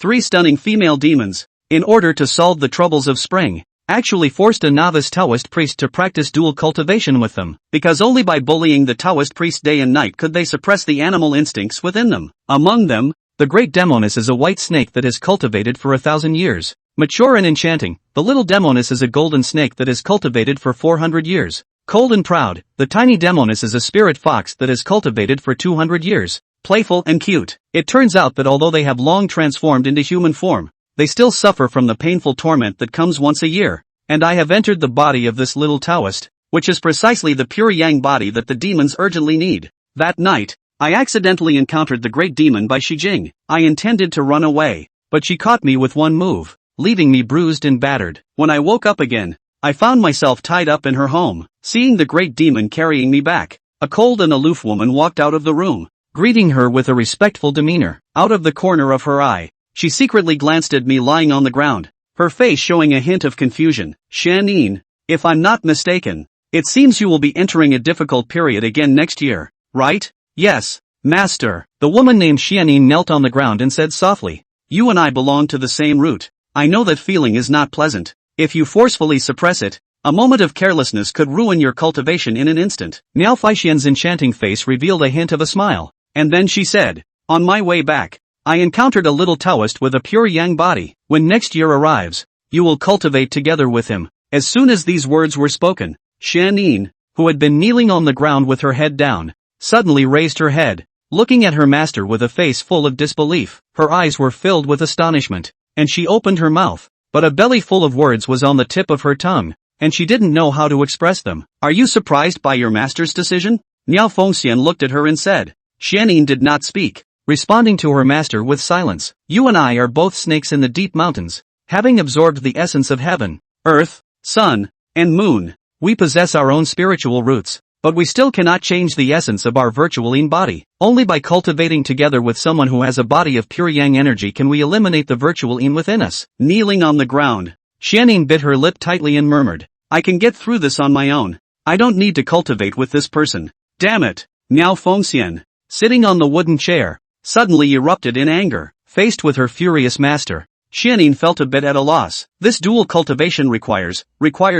3 stunning female demons, in order to solve the troubles of spring, actually forced a novice Taoist priest to practice dual cultivation with them, because only by bullying the Taoist priest day and night could they suppress the animal instincts within them. Among them, the great Demoness is a white snake that is cultivated for 1,000 years. Mature and enchanting, the little Demoness is a golden snake that is cultivated for 400 years. Cold and proud, the tiny Demoness is a spirit fox that is cultivated for 200 years. Playful and cute. It turns out that although they have long transformed into human form, they still suffer from the painful torment that comes once a year. And I have entered the body of this little Taoist, which is precisely the pure yang body that the demons urgently need. That night, I accidentally encountered the great demon by Shijing. I intended to run away, but she caught me with one move, leaving me bruised and battered. When I woke up again, I found myself tied up in her home. Seeing the great demon carrying me back, a cold and aloof woman walked out of the room, greeting her with a respectful demeanor. Out of the corner of her eye, she secretly glanced at me lying on the ground, her face showing a hint of confusion. Xianin, if I'm not mistaken, it seems you will be entering a difficult period again next year, right? Yes, master. The woman named Xianin knelt on the ground and said softly, you and I belong to the same root. I know that feeling is not pleasant. If you forcefully suppress it, a moment of carelessness could ruin your cultivation in an instant. Miao Faixian's enchanting face revealed a hint of a smile, and then she said, on my way back, I encountered a little Taoist with a pure yang body. When next year arrives, you will cultivate together with him. As soon as these words were spoken, Xianin, who had been kneeling on the ground with her head down, suddenly raised her head, looking at her master with a face full of disbelief. Her eyes were filled with astonishment, and she opened her mouth, but a belly full of words was on the tip of her tongue, and she didn't know how to express them. Are you surprised by your master's decision? Miao Fengxian looked at her and said. Xianin did not speak, responding to her master with silence. You and I are both snakes in the deep mountains, having absorbed the essence of heaven, earth, sun, and moon. We possess our own spiritual roots, but we still cannot change the essence of our virtual yin body. Only by cultivating together with someone who has a body of pure yang energy can we eliminate the virtual yin within us. Kneeling on the ground, Xianin bit her lip tightly and murmured, I can get through this on my own. I don't need to cultivate with this person. Damn it! Miao Fengxian, sitting on the wooden chair, suddenly erupted in anger. Faced with her furious master, Xianin felt a bit at a loss. This dual cultivation requires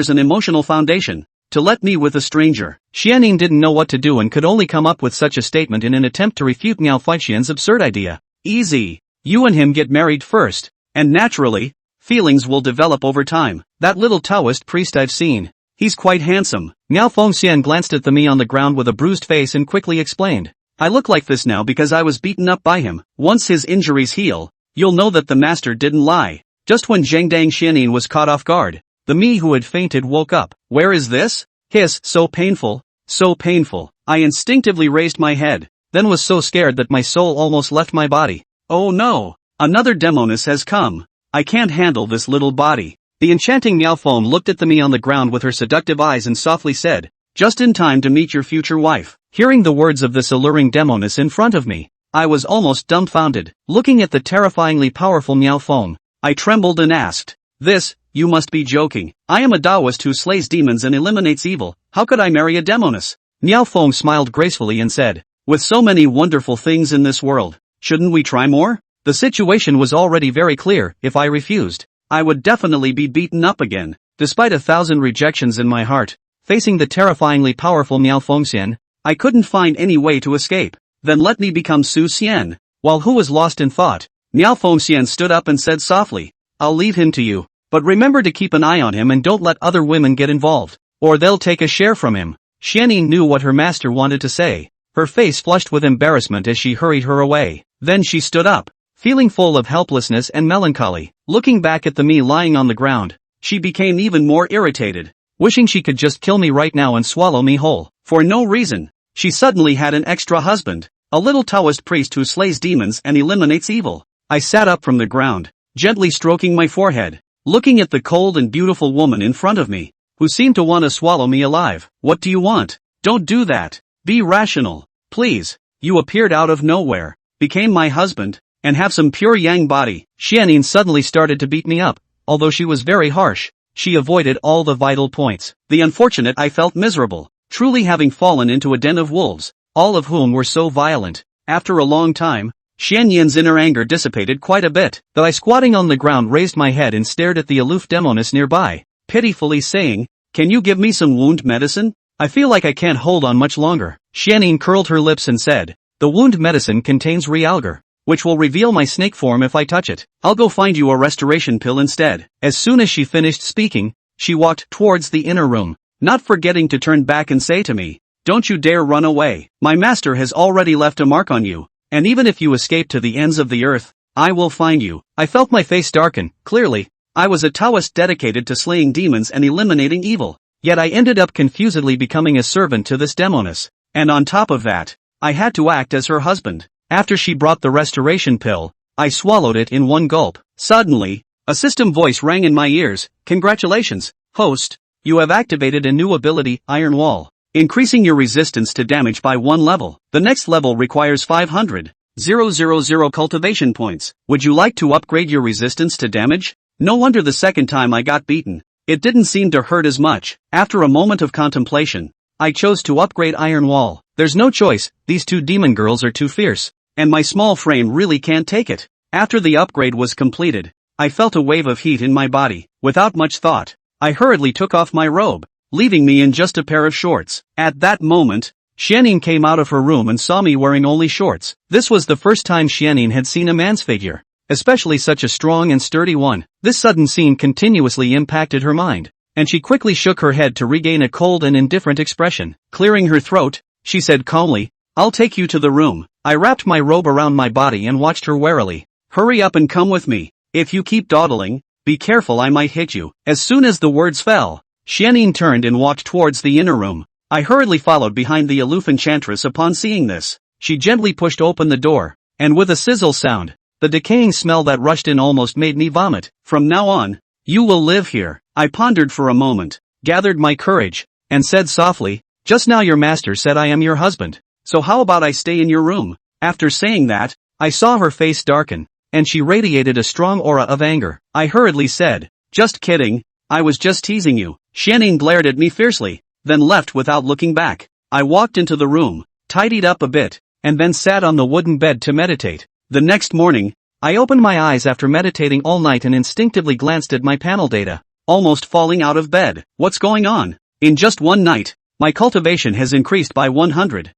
an emotional foundation. To let me with a stranger. Xianin didn't know what to do and could only come up with such a statement in an attempt to refute Miao Faixian's absurd idea. Easy. You and him get married first, and naturally, feelings will develop over time. That little Taoist priest I've seen, he's quite handsome. Miao Fengxian glanced at the me on the ground with a bruised face and quickly explained. I look like this now because I was beaten up by him. Once his injuries heal, you'll know that the master didn't lie. Just when Zhengdang Xianin was caught off guard, the me who had fainted woke up. Where is this? Hiss, so painful, so painful. I instinctively raised my head, then was so scared that my soul almost left my body. Oh no, another Demoness has come. I can't handle this little body. The enchanting Miao Feng looked at the me on the ground with her seductive eyes and softly said, just in time to meet your future wife. Hearing the words of this alluring Demoness in front of me, I was almost dumbfounded. Looking at the terrifyingly powerful Miao Feng, I trembled and asked, this, you must be joking. I am a Taoist who slays demons and eliminates evil. How could I marry a Demoness? Miao Feng smiled gracefully and said, with so many wonderful things in this world, shouldn't we try more? The situation was already very clear. If I refused, I would definitely be beaten up again. Despite 1,000 rejections in my heart, facing the terrifyingly powerful Miao Fengxian, I couldn't find any way to escape. Then let me become Su Xian. While Hu was lost in thought, Miao Fengxian stood up and said softly, I'll leave him to you. But remember to keep an eye on him and don't let other women get involved, or they'll take a share from him. Xianin knew what her master wanted to say. Her face flushed with embarrassment as she hurried her away. Then she stood up, feeling full of helplessness and melancholy. Looking back at the me lying on the ground, she became even more irritated, wishing she could just kill me right now and swallow me whole. For no reason, she suddenly had an extra husband, a little Taoist priest who slays demons and eliminates evil. I sat up from the ground, gently stroking my forehead, looking at the cold and beautiful woman in front of me, who seemed to want to swallow me alive. What do you want? Don't do that. Be rational, please. You appeared out of nowhere, became my husband, and have some pure yang body. Xianin suddenly started to beat me up. Although she was very harsh, she avoided all the vital points. The unfortunate I felt miserable, truly having fallen into a den of wolves, all of whom were so violent. After a long time, Xian Yin's inner anger dissipated quite a bit, though I squatting on the ground raised my head and stared at the aloof Demoness nearby, pitifully saying, "Can you give me some wound medicine? I feel like I can't hold on much longer." Xianyin curled her lips and said, "The wound medicine contains realgar, which will reveal my snake form if I touch it. I'll go find you a restoration pill instead." As soon as she finished speaking, she walked towards the inner room, not forgetting to turn back and say to me, "Don't you dare run away. My master has already left a mark on you, and even if you escape to the ends of the earth, I will find you." I felt my face darken. Clearly, I was a Taoist dedicated to slaying demons and eliminating evil, yet I ended up confusedly becoming a servant to this Demoness, and on top of that, I had to act as her husband. After she brought the restoration pill, I swallowed it in one gulp. Suddenly, a system voice rang in my ears, "Congratulations, host, you have activated a new ability, Iron Wall, increasing your resistance to damage by 1 level. The next level requires 500,000 cultivation points. Would you like to upgrade your resistance to damage?" No wonder the second time I got beaten, it didn't seem to hurt as much. After a moment of contemplation, I chose to upgrade Iron Wall. There's no choice, these two demon girls are too fierce, and my small frame really can't take it. After the upgrade was completed, I felt a wave of heat in my body. Without much thought, I hurriedly took off my robe, leaving me in just a pair of shorts. At that moment, Xianyin came out of her room and saw me wearing only shorts. This was the first time Xianyin had seen a man's figure, especially such a strong and sturdy one. This sudden scene continuously impacted her mind, and she quickly shook her head to regain a cold and indifferent expression. Clearing her throat, she said calmly, "I'll take you to the room." I wrapped my robe around my body and watched her warily. "Hurry up and come with me. If you keep dawdling, be careful, I might hit you." As soon as the words fell, Xianyin turned and walked towards the inner room. I hurriedly followed behind the aloof enchantress. Upon seeing this, she gently pushed open the door, and with a sizzle sound, the decaying smell that rushed in almost made me vomit. "From now on, you will live here." I pondered for a moment, gathered my courage, and said softly, "Just now your master said I am your husband, so how about I stay in your room?" After saying that, I saw her face darken, and she radiated a strong aura of anger. I hurriedly said, "Just kidding, I was just teasing you." Xianyin glared at me fiercely, then left without looking back. I walked into the room, tidied up a bit, and then sat on the wooden bed to meditate. The next morning, I opened my eyes after meditating all night and instinctively glanced at my panel data, almost falling out of bed. What's going on? In just one night, my cultivation has increased by 100,000.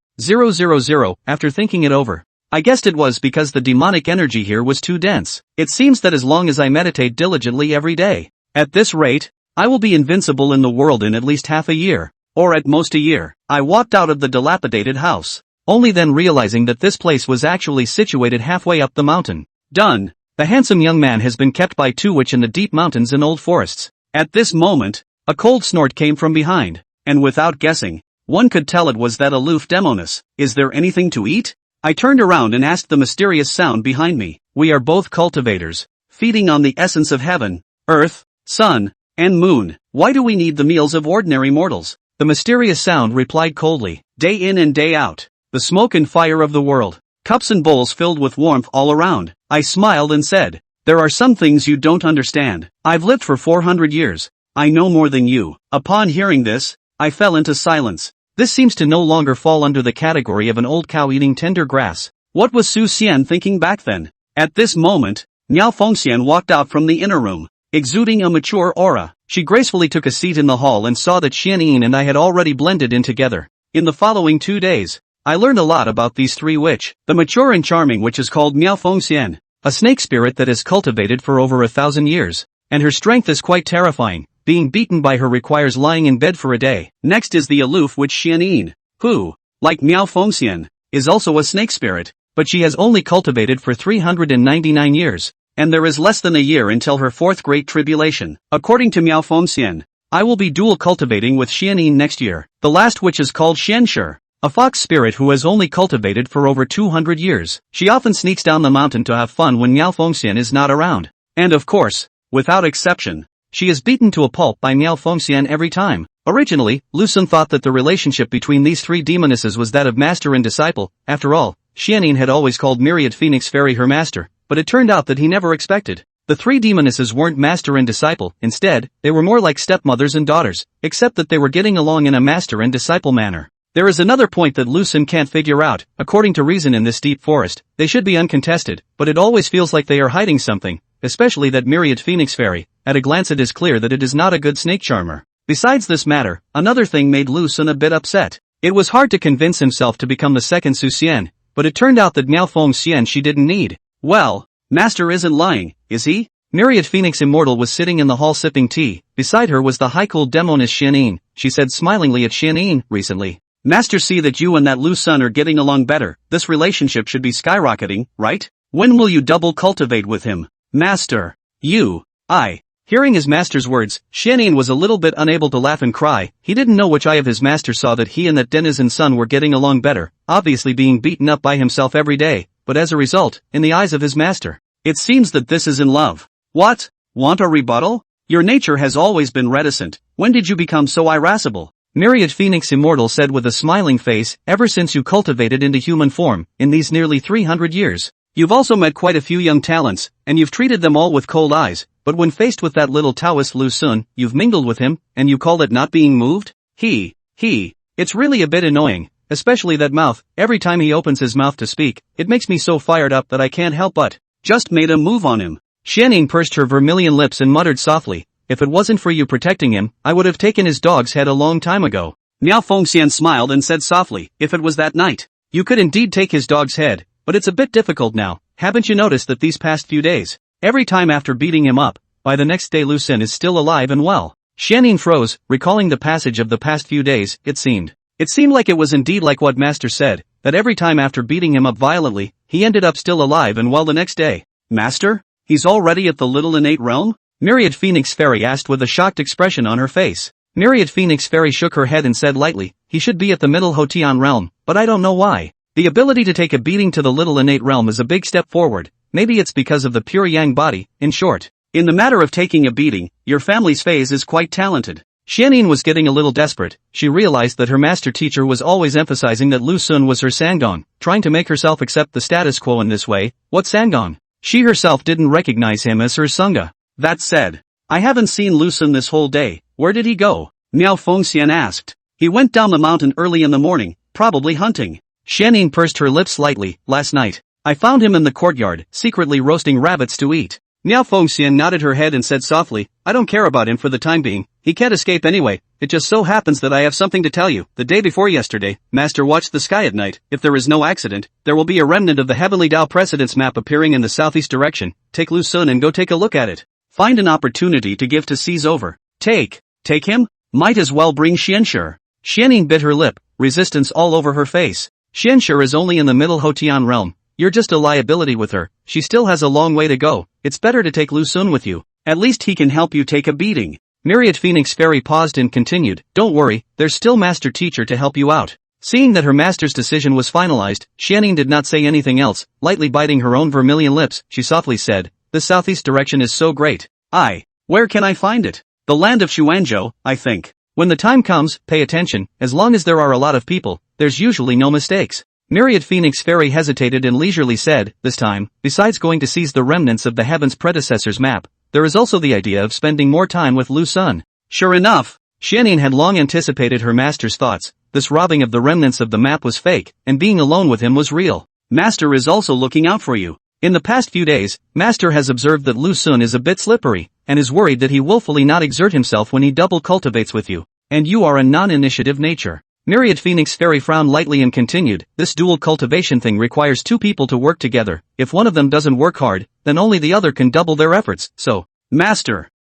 After thinking it over, I guessed it was because the demonic energy here was too dense. It seems that as long as I meditate diligently every day, at this rate, I will be invincible in the world in at least half a year, or at most a year. I walked out of the dilapidated house, only then realizing that this place was actually situated halfway up the mountain. Done. The handsome young man has been kept by two witch in the deep mountains and old forests. At this moment, a cold snort came from behind, and without guessing, one could tell it was that aloof Demoness. "Is there anything to eat?" I turned around and asked the mysterious sound behind me. "We are both cultivators, feeding on the essence of heaven, earth, sun, and moon. Why do we need the meals of ordinary mortals?" The mysterious sound replied coldly. "Day in and day out, the smoke and fire of the world, cups and bowls filled with warmth all around." I smiled and said, "There are some things you don't understand. I've lived for 400 years. I know more than you." Upon hearing this, I fell into silence. This seems to no longer fall under the category of an old cow eating tender grass. What was Su Xian thinking back then? At this moment, Miao Fengxian walked out from the inner room, exuding a mature aura. She gracefully took a seat in the hall and saw that Xianyin and I had already blended in together. In the following 2 days, I learned a lot about these three witch. The mature and charming witch is called Miao Fengxian, a snake spirit that is cultivated for over 1,000 years, and her strength is quite terrifying. Being beaten by her requires lying in bed for a day. Next is the aloof witch Xianyin, who, like Miao Fengxian, is also a snake spirit, but she has only cultivated for 399 years, and there is less than a year until her fourth great tribulation. According to Miao Fengxian, I will be dual cultivating with Xianyin next year. The last witch is called Xianshi, a fox spirit who has only cultivated for over 200 years. She often sneaks down the mountain to have fun when Miao Fengxian is not around. And of course, without exception, she is beaten to a pulp by Miao Fengxian every time. Originally, Lu Sun thought that the relationship between these three demonesses was that of master and disciple. After all, Xianyin had always called Myriad Phoenix Fairy her master, but it turned out that he never expected. The three demonesses weren't master and disciple. Instead, they were more like stepmothers and daughters, except that they were getting along in a master and disciple manner. There is another point that Lu Xun can't figure out. According to reason in this deep forest, they should be uncontested, but it always feels like they are hiding something, especially that myriad phoenix fairy. At a glance it is clear that it is not a good snake charmer. Besides this matter, another thing made Lu Xun a bit upset. It was hard to convince himself to become the second Su Xian, but it turned out that Miao Feng Xian she didn't need. Well, Master isn't lying, is he? Myriad Phoenix Immortal was sitting in the hall sipping tea. Beside her was the high-cooled Demoness Xianyin. She said smilingly at Xianyin recently. Master, see that you and that Lu Xun are getting along better. This relationship should be skyrocketing, right? When will you double cultivate with him? Master. I. Hearing his master's words, Xianyin was a little bit unable to laugh and cry. He didn't know which eye of his master saw that he and that denizen son were getting along better, obviously being beaten up by himself every day, but as a result, in the eyes of his master, it seems that this is in love. What? Want a rebuttal? Your nature has always been reticent. When did you become so irascible? Myriad Phoenix Immortal said with a smiling face, ever since you cultivated into human form, in these nearly 300 years. You've also met quite a few young talents, and you've treated them all with cold eyes, but when faced with that little Taoist Lu Xun, you've mingled with him, and you call it not being moved? It's really a bit annoying, especially that mouth. Every time he opens his mouth to speak, it makes me so fired up that I can't help but just made a move on him. Xianyin pursed her vermilion lips and muttered softly, if it wasn't for you protecting him, I would have taken his dog's head a long time ago. Miao Fengxian smiled and said softly, if it was that night, you could indeed take his dog's head. But it's a bit difficult now. Haven't you noticed that these past few days, every time after beating him up, by the next day Lu Xun is still alive and well? Xianyin froze, recalling the passage of the past few days. It seemed like it was indeed like what Master said, that every time after beating him up violently, he ended up still alive and well the next day. Master? He's already at the little innate realm? Myriad Phoenix Fairy asked with a shocked expression on her face. Myriad Phoenix Fairy shook her head and said lightly, he should be at the middle Hotian realm, but I don't know why. The ability to take a beating to the little innate realm is a big step forward. Maybe it's because of the pure yang body. In short, in the matter of taking a beating, your family's phase is quite talented. Xianyin was getting a little desperate. She realized that her master teacher was always emphasizing that Lu Xun was her Sangong, trying to make herself accept the status quo in this way. What Sangong? She herself didn't recognize him as her Sunga. That said, I haven't seen Lu Xun this whole day. Where did he go? Miao Fengxian asked. He went down the mountain early in the morning, probably hunting. Xianyin pursed her lips slightly. Last night, I found him in the courtyard, secretly roasting rabbits to eat. Miao Fengxian nodded her head and said softly, I don't care about him for the time being. He can't escape anyway. It just so happens that I have something to tell you. The day before yesterday, Master watched the sky at night. If there is no accident, there will be a remnant of the Heavenly Tao Precedence map appearing in the southeast direction. Take Lu Xun and go take a look at it. Find an opportunity to give to seize over. Take him? Might as well bring Xianshi. Xianyin bit her lip, resistance all over her face. Xianshi is only in the middle Hotian realm. You're just a liability with her. She still has a long way to go. It's better to take Lu Xun with you. At least he can help you take a beating. Myriad Phoenix Fairy paused and continued, don't worry, there's still Master Teacher to help you out. Seeing that her master's decision was finalized, Xianyin did not say anything else. Lightly biting her own vermilion lips, she softly said, the southeast direction is so great. Where can I find it? The land of Xuanzhou, I think. When the time comes, pay attention. As long as there are a lot of people, there's usually no mistakes. Myriad Phoenix Fairy hesitated and leisurely said, this time, besides going to seize the remnants of the Heaven's predecessor's map, there is also the idea of spending more time with Lu Xun. Sure enough, Xianyin had long anticipated her master's thoughts. This robbing of the remnants of the map was fake, and being alone with him was real. Master is also looking out for you. In the past few days, Master has observed that Lu Xun is a bit slippery, and is worried that he willfully not exert himself when he double cultivates with you. And you are a non-initiative nature. Myriad Phoenix Fairy frowned lightly and continued, this dual cultivation thing requires two people to work together. If one of them doesn't work hard, then only the other can double their efforts. So, Master,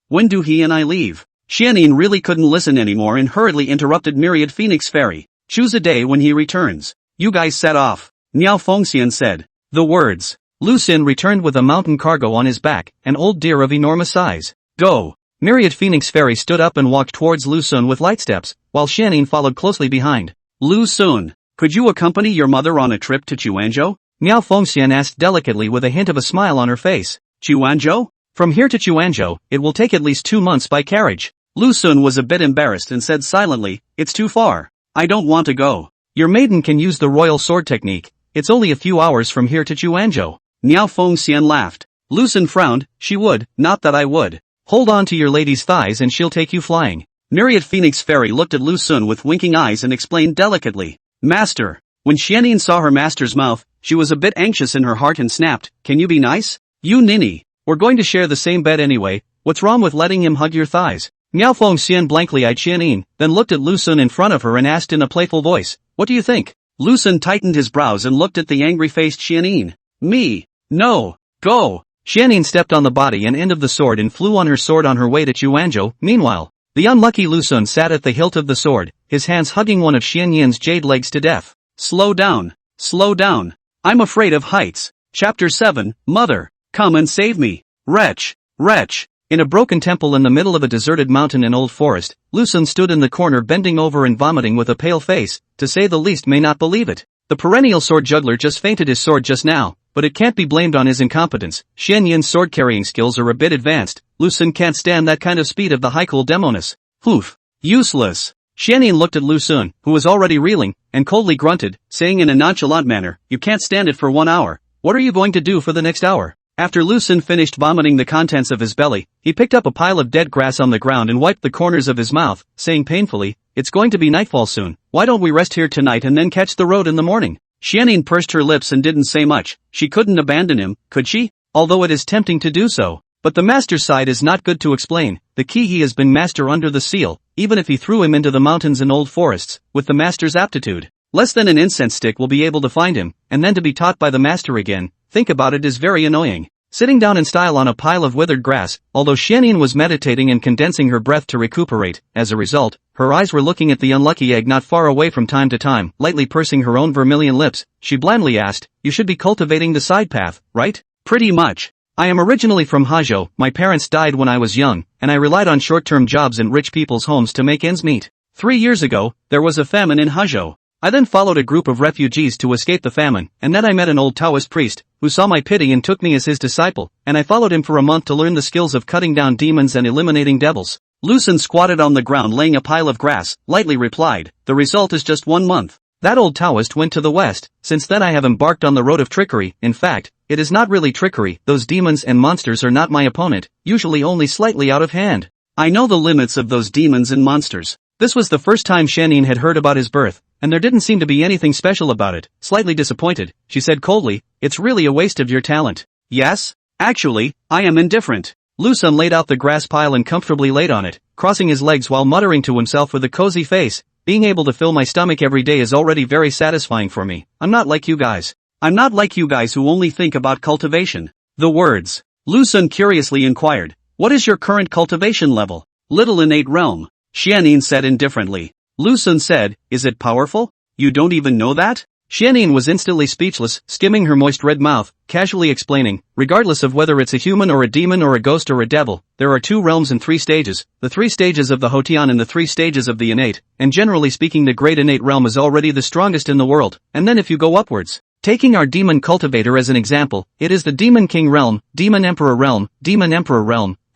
when do he and I leave? Xianyin really couldn't listen anymore and hurriedly interrupted Myriad Phoenix Fairy. Choose a day when he returns. You guys set off. Miao Fengxian said. The words. Lu Xun returned with a mountain cargo on his back, an old deer of enormous size. Go. Myriad Phoenix Fairy stood up and walked towards Lu Xun with light steps, while Xianyin followed closely behind. Lu Xun, could you accompany your mother on a trip to Xuanzhou? Miao Fengxian asked delicately with a hint of a smile on her face. Xuanzhou? From here to Xuanzhou, it will take at least 2 months by carriage. Lu Xun was a bit embarrassed and said silently, it's too far. I don't want to go. Your maiden can use the royal sword technique. It's only a few hours from here to Xuanzhou. Miao Fengxian laughed. Lu Xun frowned, she would, not that I would. Hold on to your lady's thighs and she'll take you flying. Myriad Phoenix Fairy looked at Lu Sun with winking eyes and explained delicately. Master. When Xianyin saw her master's mouth, she was a bit anxious in her heart and snapped, can you be nice? You ninny. We're going to share the same bed anyway, what's wrong with letting him hug your thighs? Miao Fengxian blankly eyed Xianyin, then looked at Lu Sun in front of her and asked in a playful voice, what do you think? Lu Sun tightened his brows and looked at the angry-faced Xianyin. Me. No. Go. Xianyin stepped on the body and end of the sword and flew on her sword on her way to Chuanzhou. Meanwhile, the unlucky Lu Sun sat at the hilt of the sword, his hands hugging one of Xianyin's jade legs to death. Slow down. Slow down. I'm afraid of heights. Chapter 7, Mother. Come and save me. Wretch. Wretch. In a broken temple in the middle of a deserted mountain and old forest, Lu Sun stood in the corner bending over and vomiting with a pale face, to say the least may not believe it. The perennial sword juggler just fainted his sword just now, but it can't be blamed on his incompetence. Xianyin's sword-carrying skills are a bit advanced. Lu Sun can't stand that kind of speed of the high-cool Demoness. Poof. Useless. Xianyin looked at Lu Sun, who was already reeling, and coldly grunted, saying in a nonchalant manner, you can't stand it for 1 hour. What are you going to do for the next hour? After Lu Sun finished vomiting the contents of his belly, he picked up a pile of dead grass on the ground and wiped the corners of his mouth, saying painfully, it's going to be nightfall soon, why don't we rest here tonight and then catch the road in the morning? Xianyin pursed her lips and didn't say much. She couldn't abandon him, could she? Although it is tempting to do so. But the master's side is not good to explain. The key he has been master under the seal, even if he threw him into the mountains and old forests, with the master's aptitude. Less than an incense stick will be able to find him, and then to be taught by the master again, think about it is very annoying. Sitting down in style on a pile of withered grass, although Xianyin was meditating and condensing her breath to recuperate, as a result, her eyes were looking at the unlucky egg not far away from time to time, lightly pursing her own vermilion lips, she blandly asked, you should be cultivating the side path, right? Pretty much. I am originally from Huzhou, my parents died when I was young, and I relied on short-term jobs in rich people's homes to make ends meet. 3 years ago, there was a famine in Huzhou. I then followed a group of refugees to escape the famine, and then I met an old Taoist priest, who saw my pity and took me as his disciple, and I followed him for a month to learn the skills of cutting down demons and eliminating devils. Lu Sun squatted on the ground laying a pile of grass, lightly replied, the result is just 1 month. That old Taoist went to the west, since then I have embarked on the road of trickery, in fact, it is not really trickery, those demons and monsters are not my opponent, usually only slightly out of hand. I know the limits of those demons and monsters. This was the first time Xianyin had heard about his birth, and there didn't seem to be anything special about it. Slightly disappointed, she said coldly, it's really a waste of your talent. Yes? Actually, I am indifferent. Lu Sun laid out the grass pile and comfortably laid on it, crossing his legs while muttering to himself with a cozy face, being able to fill my stomach every day is already very satisfying for me. I'm not like you guys. I'm not like you guys who only think about cultivation. The words. Lu Sun curiously inquired, what is your current cultivation level? Little innate realm. Xianyin said indifferently. Lu Sun said, is it powerful? You don't even know that? Xianyin was instantly speechless, skimming her moist red mouth, casually explaining, regardless of whether it's a human or a demon or a ghost or a devil, there are 2 realms and 3 stages, the 3 stages of the Hotian and the 3 stages of the innate, and generally speaking the great innate realm is already the strongest in the world, and then if you go upwards. Taking our demon cultivator as an example, it is the demon king realm, demon emperor realm,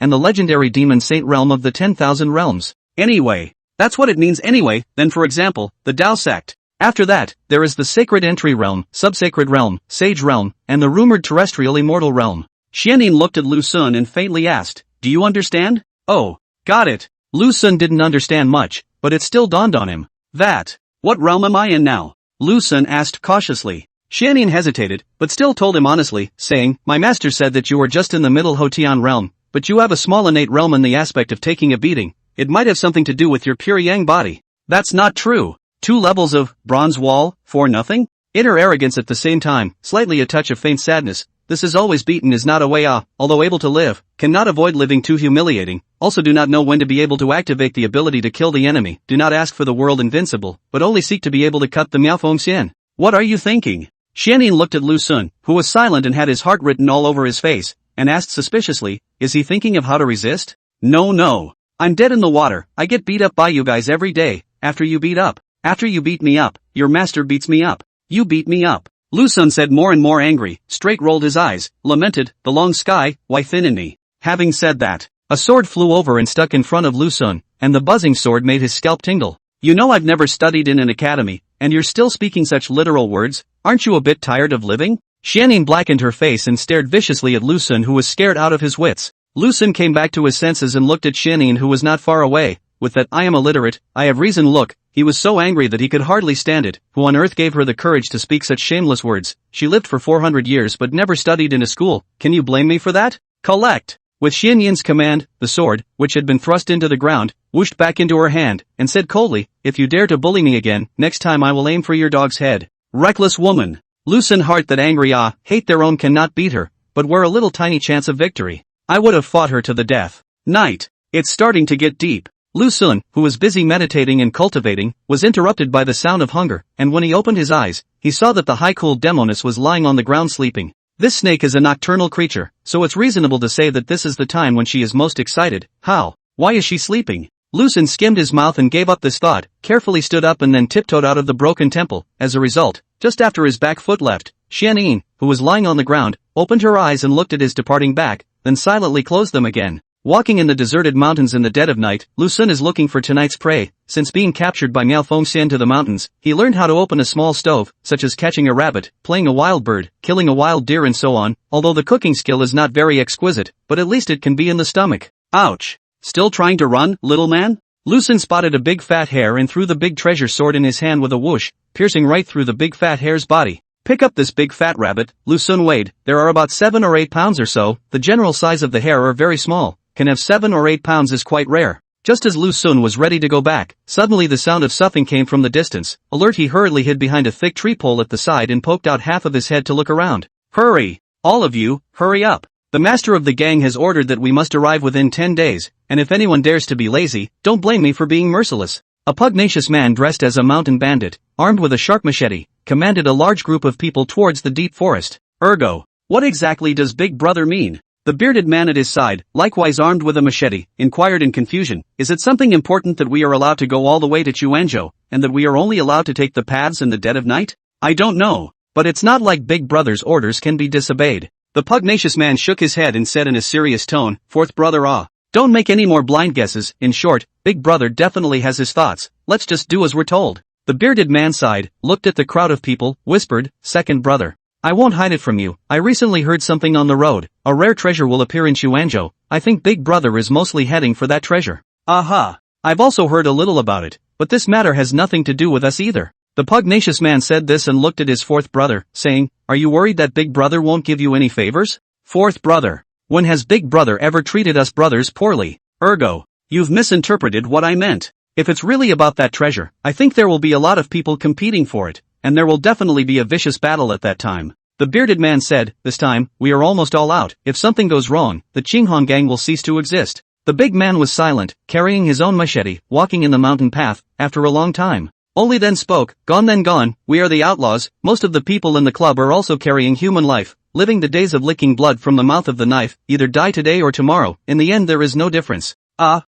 and the legendary demon saint realm of the 10,000 realms. Anyway, that's what it means anyway, then for example, the Dao sect. After that, there is the sacred entry realm, subsacred realm, sage realm, and the rumored terrestrial immortal realm. Xianyin looked at Lu Sun and faintly asked, do you understand? Oh, got it. Lu Sun didn't understand much, but it still dawned on him. That. What realm am I in now? Lu Sun asked cautiously. Xianyin hesitated, but still told him honestly, saying, my master said that you are just in the middle Hotian realm, but you have a small innate realm in the aspect of taking a beating. It might have something to do with your pure yang body. That's not true. 2 levels of bronze wall, for nothing? Inner arrogance at the same time, slightly a touch of faint sadness. This is always beaten is not a way although able to live, cannot avoid living too humiliating, also do not know when to be able to activate the ability to kill the enemy, do not ask for the world invincible, but only seek to be able to cut the Miao Fengxian. What are you thinking? Xianyin looked at Lu Sun, who was silent and had his heart written all over his face, and asked suspiciously, is he thinking of how to resist? No. I'm dead in the water, I get beat up by you guys every day, after you beat me up, your master beats me up, you beat me up. Lu Sun said more and more angry, straight rolled his eyes, lamented, the long sky, why thin in me. Having said that, a sword flew over and stuck in front of Lu Sun, and the buzzing sword made his scalp tingle. You know I've never studied in an academy, and you're still speaking such literal words, aren't you a bit tired of living? Xianyin blackened her face and stared viciously at Lu Sun who was scared out of his wits. Lu Sun came back to his senses and looked at Xianyin who was not far away, with that "I am illiterate, I have reason" look. He was so angry that he could hardly stand it. Who on earth gave her the courage to speak such shameless words? She lived for 400 years but never studied in a school. Can you blame me for that? Collect! With Xian Yin's command, the sword, which had been thrust into the ground, whooshed back into her hand, and said coldly, "If you dare to bully me again, next time I will aim for your dog's head." Reckless woman! Loose in heart that angry hate their own cannot beat her, but were a little tiny chance of victory. I would have fought her to the death. Night. It's starting to get deep. Lu Sun, who was busy meditating and cultivating, was interrupted by the sound of hunger, and when he opened his eyes, he saw that the high-cooled Demoness was lying on the ground sleeping. This snake is a nocturnal creature, so it's reasonable to say that this is the time when she is most excited. How? Why is she sleeping? Lu Sun skimmed his mouth and gave up this thought, carefully stood up and then tiptoed out of the broken temple. As a result, just after his back foot left, Xian Yin, who was lying on the ground, opened her eyes and looked at his departing back, then silently closed them again. Walking in the deserted mountains in the dead of night, Lu Sun is looking for tonight's prey. Since being captured by Miao Fengxian to the mountains, he learned how to open a small stove, such as catching a rabbit, playing a wild bird, killing a wild deer and so on, although the cooking skill is not very exquisite, but at least it can be in the stomach. Ouch! Still trying to run, little man? Lu Sun spotted a big fat hare and threw the big treasure sword in his hand with a whoosh, piercing right through the big fat hare's body. Pick up this big fat rabbit, Lu Sun weighed. There are about 7 or 8 pounds or so. The general size of the hare are very small. Can have 7 or 8 pounds is quite rare. Just as Lu Sun was ready to go back, suddenly the sound of soughing came from the distance. Alert, he hurriedly hid behind a thick tree pole at the side and poked out half of his head to look around. Hurry! All of you, hurry up! The master of the gang has ordered that we must arrive within 10 days, and if anyone dares to be lazy, don't blame me for being merciless. A pugnacious man dressed as a mountain bandit, armed with a sharp machete, commanded a large group of people towards the deep forest. Ergo, what exactly does Big Brother mean? The bearded man at his side, likewise armed with a machete, inquired in confusion, is it something important that we are allowed to go all the way to Chuanzhou, and that we are only allowed to take the paths in the dead of night? I don't know, but it's not like Big Brother's orders can be disobeyed. The pugnacious man shook his head and said in a serious tone, Fourth brother, don't make any more blind guesses. In short, Big Brother definitely has his thoughts, let's just do as we're told. The bearded man sighed, looked at the crowd of people, whispered, Second brother. I won't hide it from you, I recently heard something on the road. A rare treasure will appear in Chuanzhou. I think Big Brother is mostly heading for that treasure. Aha! I've also heard a little about it, but this matter has nothing to do with us either. The pugnacious man said this and looked at his fourth brother, saying, Are you worried that Big Brother won't give you any favors? Fourth brother. When has Big Brother ever treated us brothers poorly? Ergo, you've misinterpreted what I meant. If it's really about that treasure, I think there will be a lot of people competing for it, and there will definitely be a vicious battle at that time. The bearded man said, This time, we are almost all out. If something goes wrong, the Qinghong gang will cease to exist. The big man was silent, carrying his own machete, walking in the mountain path, after a long time. Only then spoke, Gone then gone, we are the outlaws. Most of the people in the club are also carrying human life, living the days of licking blood from the mouth of the knife, either die today or tomorrow. In the end there is no difference.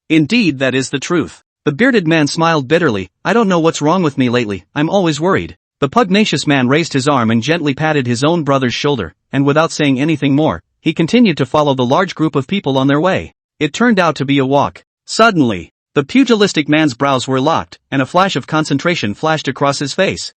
Indeed that is the truth. The bearded man smiled bitterly, I don't know what's wrong with me lately, I'm always worried. The pugnacious man raised his arm and gently patted his own brother's shoulder, and without saying anything more, he continued to follow the large group of people on their way. It turned out to be a walk. Suddenly, the pugilistic man's brows were locked, and a flash of concentration flashed across his face.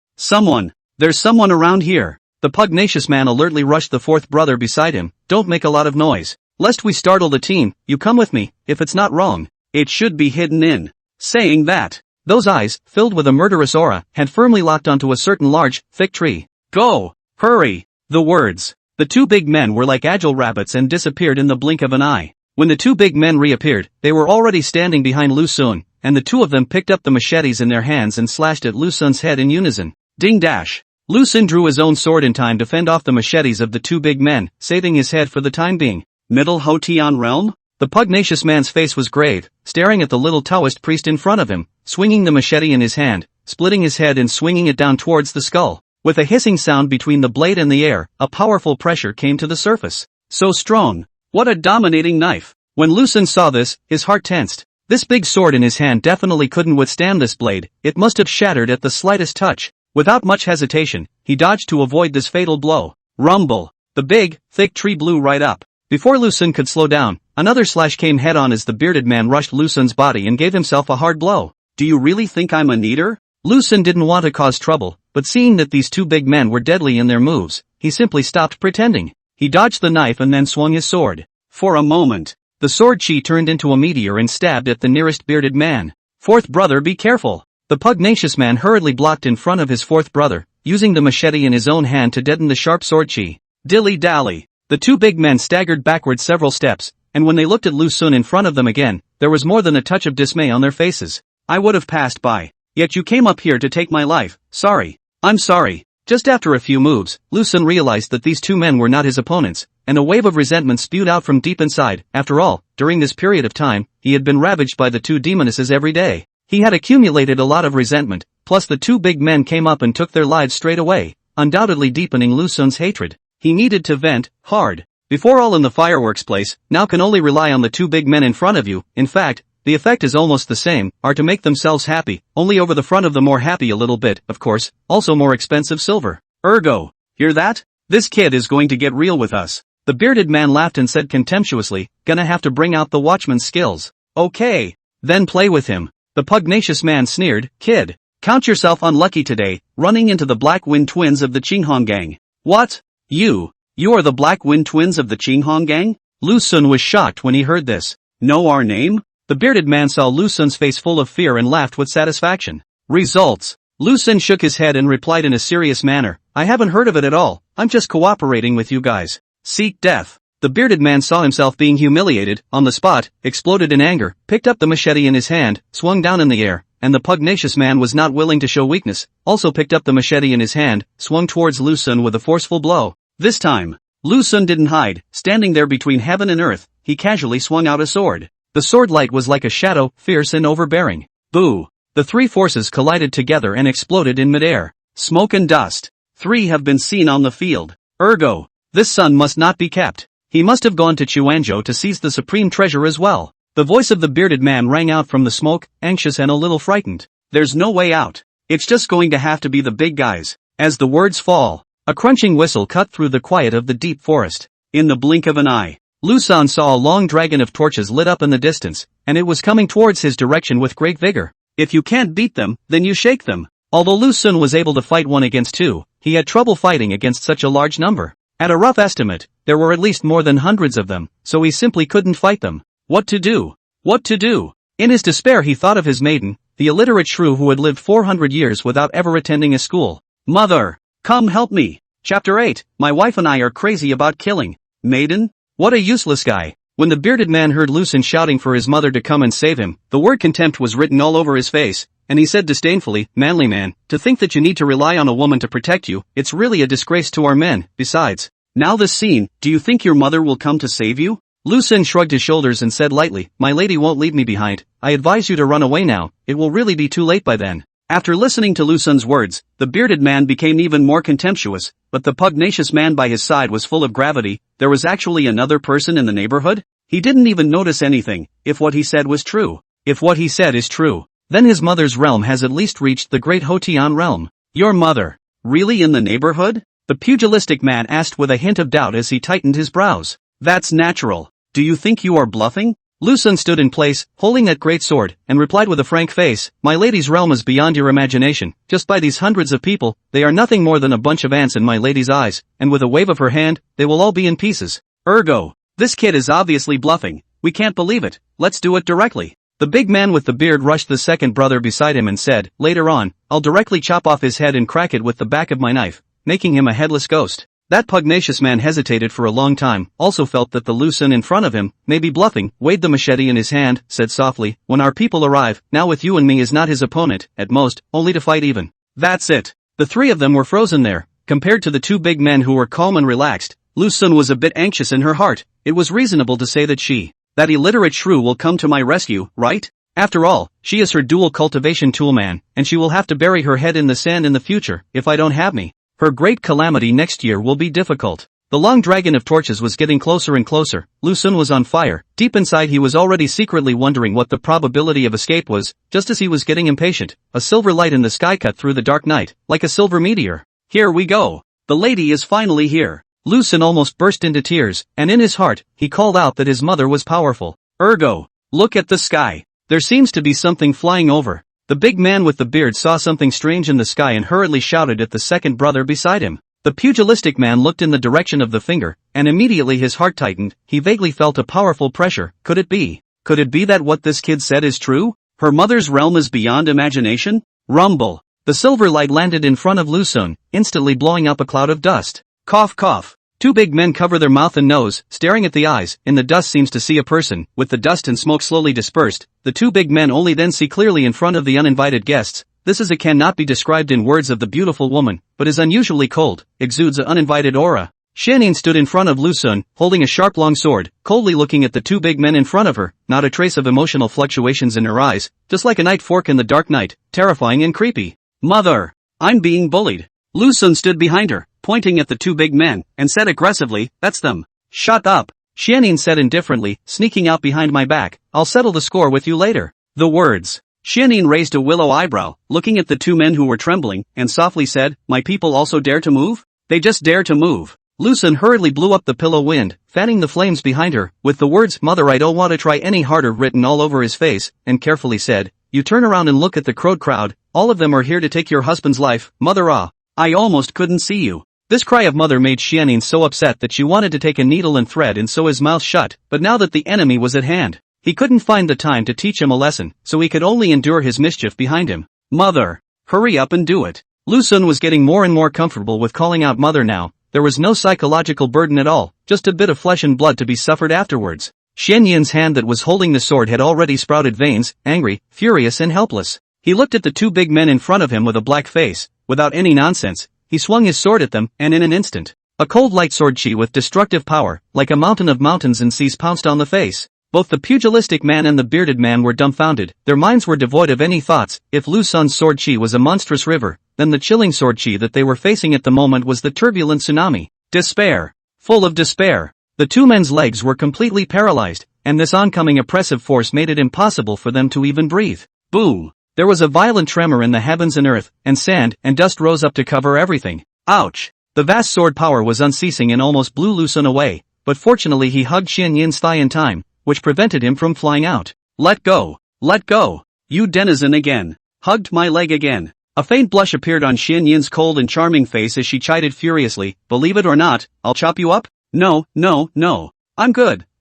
There's someone around here. The pugnacious man alertly rushed the fourth brother beside him, Don't make a lot of noise, lest we startle the team, you come with me, if it's not wrong. It should be hidden in. Saying that, those eyes, filled with a murderous aura, had firmly locked onto a certain large, thick tree. Go! Hurry! The words. The two big men were like agile rabbits and disappeared in the blink of an eye. When the two big men reappeared, they were already standing behind Lu Sun, and the two of them picked up the machetes in their hands and slashed at Lu Sun's head in unison. Ding dash! Lu Sun drew his own sword in time to fend off the machetes of the two big men, saving his head for the time being. Middle Hotian realm? The pugnacious man's face was grave, staring at the little Taoist priest in front of him, swinging the machete in his hand, splitting his head and swinging it down towards the skull. With a hissing sound between the blade and the air, a powerful pressure came to the surface. So strong! What a dominating knife! When Lu Sun saw this, his heart tensed. This big sword in his hand definitely couldn't withstand this blade, it must have shattered at the slightest touch. Without much hesitation, he dodged to avoid this fatal blow. Rumble! The big, thick tree blew right up. Before Lu Sun could slow down, another slash came head-on as the bearded man rushed Lu Sun's body and gave himself a hard blow. Do you really think I'm a neater? Lu Sun didn't want to cause trouble, but seeing that these two big men were deadly in their moves, he simply stopped pretending. He dodged the knife and then swung his sword. For a moment, the sword chi turned into a meteor and stabbed at the nearest bearded man. Fourth brother, be careful. The pugnacious man hurriedly blocked in front of his fourth brother, using the machete in his own hand to deaden the sharp sword chi. Dilly-dally. The two big men staggered backward several steps, and when they looked at Lu Xun in front of them again, there was more than a touch of dismay on their faces. I would have passed by. Yet you came up here to take my life. Sorry. I'm sorry. Just after a few moves, Lu Xun realized that these two men were not his opponents, and a wave of resentment spewed out from deep inside. After all, during this period of time, he had been ravaged by the two demonesses every day. He had accumulated a lot of resentment, plus the two big men came up and took their lives straight away, undoubtedly deepening Lu Xun's hatred. He needed to vent, hard. Before all in the fireworks place, now can only rely on the two big men in front of you. In fact, the effect is almost the same, are to make themselves happy, only over the front of them more happy a little bit, of course, also more expensive silver. Ergo. Hear that? This kid is going to get real with us. The bearded man laughed and said contemptuously, gonna have to bring out the watchman's skills. Okay. Then play with him. The pugnacious man sneered, kid. Count yourself unlucky today, running into the Black Wind twins of the Qinghong gang. What? You are the Black Wind twins of the Qinghong gang? Lu Xun was shocked when he heard this. Know our name? The bearded man saw Lu Xun's face full of fear and laughed with satisfaction. Results. Lu Xun shook his head and replied in a serious manner, I haven't heard of it at all, I'm just cooperating with you guys. Seek death. The bearded man saw himself being humiliated, on the spot, exploded in anger, picked up the machete in his hand, swung down in the air, and the pugnacious man was not willing to show weakness, also picked up the machete in his hand, swung towards Lu Xun with a forceful blow. This time, Lu Xun didn't hide, standing there between heaven and earth, he casually swung out a sword. The sword light was like a shadow, fierce and overbearing. Boo! The three forces collided together and exploded in midair. Smoke and dust. 3 have been seen on the field. Ergo, this son must not be kept. He must have gone to Chuanzhou to seize the supreme treasure as well. The voice of the bearded man rang out from the smoke, anxious and a little frightened. There's no way out. It's just going to have to be the big guys. As the words fall, a crunching whistle cut through the quiet of the deep forest. In the blink of an eye, Lu Xun saw a long dragon of torches lit up in the distance, and it was coming towards his direction with great vigor. If you can't beat them, then you shake them. Although Lu Xun was able to fight 1 against 2, he had trouble fighting against such a large number. At a rough estimate, there were at least more than hundreds of them, so he simply couldn't fight them. What to do? What to do? In his despair he thought of his maiden, the illiterate shrew who had lived 400 years without ever attending a school. Mother! Come help me! Chapter 8, my wife and I are crazy about killing. Maiden? What a useless guy. When the bearded man heard Lu Xun shouting for his mother to come and save him, the word contempt was written all over his face, and he said disdainfully, manly man, to think that you need to rely on a woman to protect you, it's really a disgrace to our men. Besides, now this scene, do you think your mother will come to save you? Lu Xun shrugged his shoulders and said lightly, my lady won't leave me behind, I advise you to run away now, it will really be too late by then. After listening to Lu Xun's words, the bearded man became even more contemptuous, but the pugnacious man by his side was full of gravity. There was actually another person in the neighborhood? He didn't even notice anything, if what he said was true. If what he said is true, then his mother's realm has at least reached the great Hotian realm. Your mother? Really in the neighborhood? The pugilistic man asked with a hint of doubt as he tightened his brows. That's natural. Do you think you are bluffing? Lu Xun stood in place, holding that great sword, and replied with a frank face, my lady's realm is beyond your imagination, just by these hundreds of people, they are nothing more than a bunch of ants in my lady's eyes, and with a wave of her hand, they will all be in pieces. Ergo, this kid is obviously bluffing, we can't believe it, let's do it directly. The big man with the beard rushed the second brother beside him and said, later on, I'll directly chop off his head and crack it with the back of my knife, making him a headless ghost. That pugnacious man hesitated for a long time, also felt that the Lu Xun in front of him may be bluffing, weighed the machete in his hand, said softly, when our people arrive, now with you and me is not his opponent, at most, only to fight even. That's it. The 3 of them were frozen there. Compared to the 2 big men who were calm and relaxed, Lu Xun was a bit anxious in her heart. It was reasonable to say that illiterate shrew will come to my rescue, right? After all, she is her dual cultivation toolman, and she will have to bury her head in the sand in the future, if I don't have me. Her great calamity next year will be difficult. The long dragon of torches was getting closer and closer. Lu Xun was on fire. Deep inside he was already secretly wondering what the probability of escape was. Just as he was getting impatient, a silver light in the sky cut through the dark night, like a silver meteor. Here we go. The lady is finally here. Lu Xun almost burst into tears, and in his heart, he called out that his mother was powerful. Ergo, look at the sky. There seems to be something flying over. The big man with the beard saw something strange in the sky and hurriedly shouted at the second brother beside him. The pugilistic man looked in the direction of the finger, and immediately his heart tightened. He vaguely felt a powerful pressure. Could it be? Could it be that what this kid said is true? Her mother's realm is beyond imagination? Rumble. The silver light landed in front of Lu Sun, instantly blowing up a cloud of dust. Cough cough. Two big men cover their mouth and nose, staring at the eyes. In the dust seems to see a person. With the dust and smoke slowly dispersed, the two big men only then see clearly in front of the uninvited guests. This is a cannot be described in words of the beautiful woman, but is unusually cold, exudes an uninvited aura. Xianyin stood in front of Lu Sun, holding a sharp long sword, coldly looking at the two big men in front of her, not a trace of emotional fluctuations in her eyes, just like a night fork in the dark night, terrifying and creepy. Mother! I'm being bullied. Lu Sun stood behind her, pointing at the two big men, and said aggressively, that's them. Shut up. Xianyin said indifferently, sneaking out behind my back, I'll settle the score with you later. The words. Xianyin raised a willow eyebrow, looking at the two men who were trembling, and softly said, my people also dare to move? They just dare to move. Lu Sun hurriedly blew up the pillow wind, fanning the flames behind her, with the words, Mother I don't want to try any harder written all over his face, and carefully said, you turn around and look at the crowd, all of them are here to take your husband's life, Mother I almost couldn't see you. This cry of mother made Xianyin so upset that she wanted to take a needle and thread and sew his mouth shut, but now that the enemy was at hand, he couldn't find the time to teach him a lesson, so he could only endure his mischief behind him. Mother! Hurry up and do it. Lu Sun was getting more and more comfortable with calling out mother now. There was no psychological burden at all, just a bit of flesh and blood to be suffered afterwards. Xianyin's hand that was holding the sword had already sprouted veins, angry, furious and helpless. He looked at the two big men in front of him with a black face. Without any nonsense, he swung his sword at them, and in an instant, a cold light sword chi with destructive power, like a mountain of mountains and seas pounced on the face. Both the pugilistic man and the bearded man were dumbfounded. Their minds were devoid of any thoughts. If Lu Sun's sword chi was a monstrous river, then the chilling sword chi that they were facing at the moment was the turbulent tsunami. Despair. Full of despair. The two men's legs were completely paralyzed, and this oncoming oppressive force made it impossible for them to even breathe. Boom. There was a violent tremor in the heavens and earth, and sand and dust rose up to cover everything. Ouch. The vast sword power was unceasing and almost blew Lu Sun away, but fortunately he hugged Xianyin's thigh in time, which prevented him from flying out. Let go. Let go. You denizen again. Hugged my leg again. A faint blush appeared on Xianyin's cold and charming face as she chided furiously, believe it or not, I'll chop you up? No.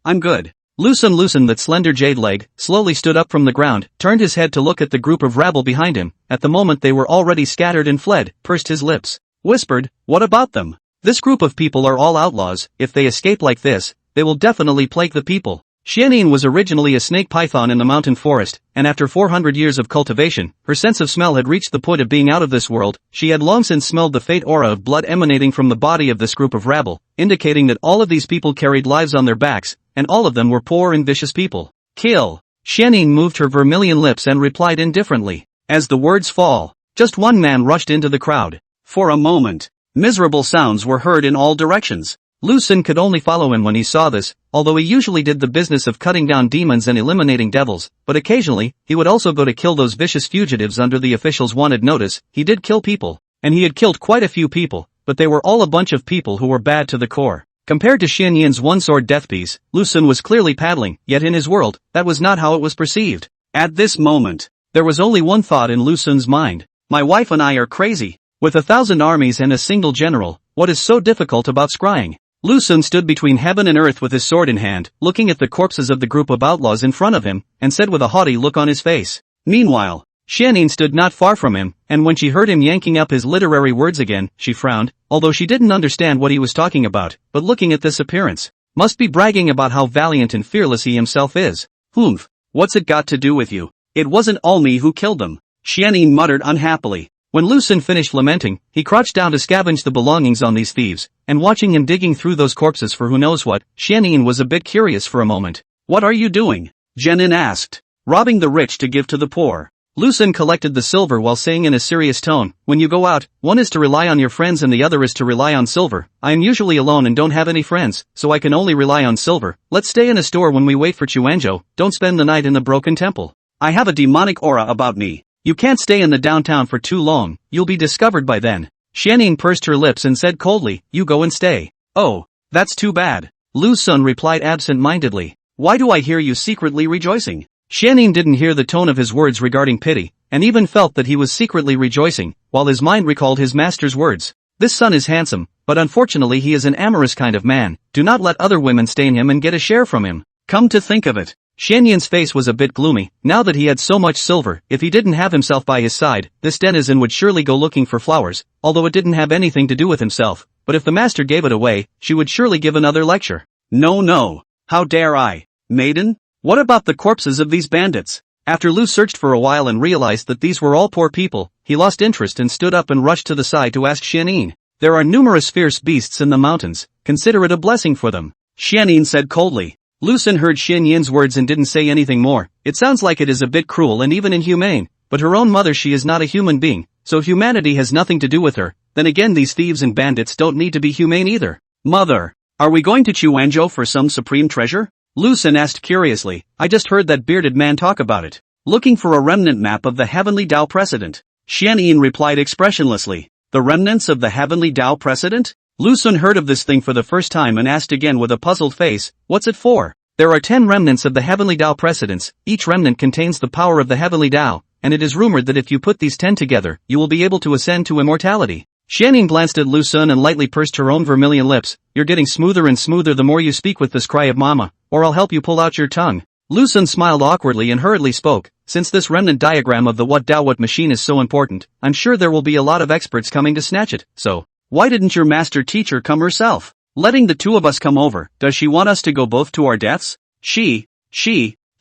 I'm good. Lu Sun loosened that slender jade leg, slowly stood up from the ground, turned his head to look at the group of rabble behind him. At the moment they were already scattered and fled, pursed his lips, whispered, what about them? This group of people are all outlaws. If they escape like this, they will definitely plague the people. Xianyin was originally a snake python in the mountain forest, and after 400 years of cultivation, her sense of smell had reached the point of being out of this world. She had long since smelled the faint aura of blood emanating from the body of this group of rabble, indicating that all of these people carried lives on their backs, and all of them were poor and vicious people. Kill! Xianyin moved her vermilion lips and replied indifferently. As the words fall, just one man rushed into the crowd. For a moment, miserable sounds were heard in all directions. Lu Sun could only follow him when he saw this, although he usually did the business of cutting down demons and eliminating devils, but occasionally, he would also go to kill those vicious fugitives under the officials' wanted notice. He did kill people, and he had killed quite a few people, but they were all a bunch of people who were bad to the core. Compared to Xianyin's one-sword deathpiece, Lu Sun was clearly paddling, yet in his world, that was not how it was perceived. At this moment, there was only one thought in Lu Sun's mind. My wife and I are crazy. With 1,000 armies and a single general, what is so difficult about scrying? Lu Sun stood between heaven and earth with his sword in hand, looking at the corpses of the group of outlaws in front of him, and said with a haughty look on his face. Meanwhile, Xianyin stood not far from him, and when she heard him yanking up his literary words again, she frowned, although she didn't understand what he was talking about, but looking at this appearance, must be bragging about how valiant and fearless he himself is. Humph, what's it got to do with you? It wasn't all me who killed them, Xianyin muttered unhappily. When Lu Sun finished lamenting, he crouched down to scavenge the belongings on these thieves, and watching him digging through those corpses for who knows what, Xianyin was a bit curious for a moment. What are you doing? Zhenin asked. Robbing the rich to give to the poor. Lu Sun collected the silver while saying in a serious tone, when you go out, one is to rely on your friends and the other is to rely on silver. I am usually alone and don't have any friends, so I can only rely on silver. Let's stay in a store when we wait for Chuanzhou, don't spend the night in the broken temple. I have a demonic aura about me. You can't stay in the downtown for too long, you'll be discovered by then. Xianyin pursed her lips and said coldly, you go and stay. Oh, that's too bad. Lu Sun replied absent-mindedly. Why do I hear you secretly rejoicing? Xianyin didn't hear the tone of his words regarding pity, and even felt that he was secretly rejoicing, while his mind recalled his master's words. This son is handsome, but unfortunately he is an amorous kind of man. Do not let other women stain him and get a share from him. Come to think of it. Xianyin's face was a bit gloomy. Now that he had so much silver, if he didn't have himself by his side, this denizen would surely go looking for flowers, although it didn't have anything to do with himself. But if the master gave it away, she would surely give another lecture. No. How dare I? Maiden? What about the corpses of these bandits? After Lu searched for a while and realized that these were all poor people, he lost interest and stood up and rushed to the side to ask Xianyin. There are numerous fierce beasts in the mountains. Consider it a blessing for them. Xianyin said coldly. Lu Xun heard Xianyin's words and didn't say anything more. It sounds like it is a bit cruel and even inhumane, but her own mother, she is not a human being, so humanity has nothing to do with her. Then again, these thieves and bandits don't need to be humane either. Mother, are we going to Chuanzhou for some supreme treasure? Lu Xun asked curiously. I just heard that bearded man talk about it. Looking for a remnant map of the Heavenly Tao precedent. Xianyin replied expressionlessly. The remnants of the Heavenly Tao precedent? Lu Xun heard of this thing for the first time and asked again with a puzzled face, what's it for? There are 10 remnants of the Heavenly Tao precedents. Each remnant contains the power of the Heavenly Tao, and it is rumored that if you put these 10 together, you will be able to ascend to immortality. Xianyin glanced at Lu Xun and lightly pursed her own vermilion lips. You're getting smoother and smoother the more you speak with this cry of mama, or I'll help you pull out your tongue. Lu Xun smiled awkwardly and hurriedly spoke. Since this remnant diagram of the what Dao what machine is so important, I'm sure there will be a lot of experts coming to snatch it, so why didn't your master teacher come herself? Letting the two of us come over, does she want us to go both to our deaths?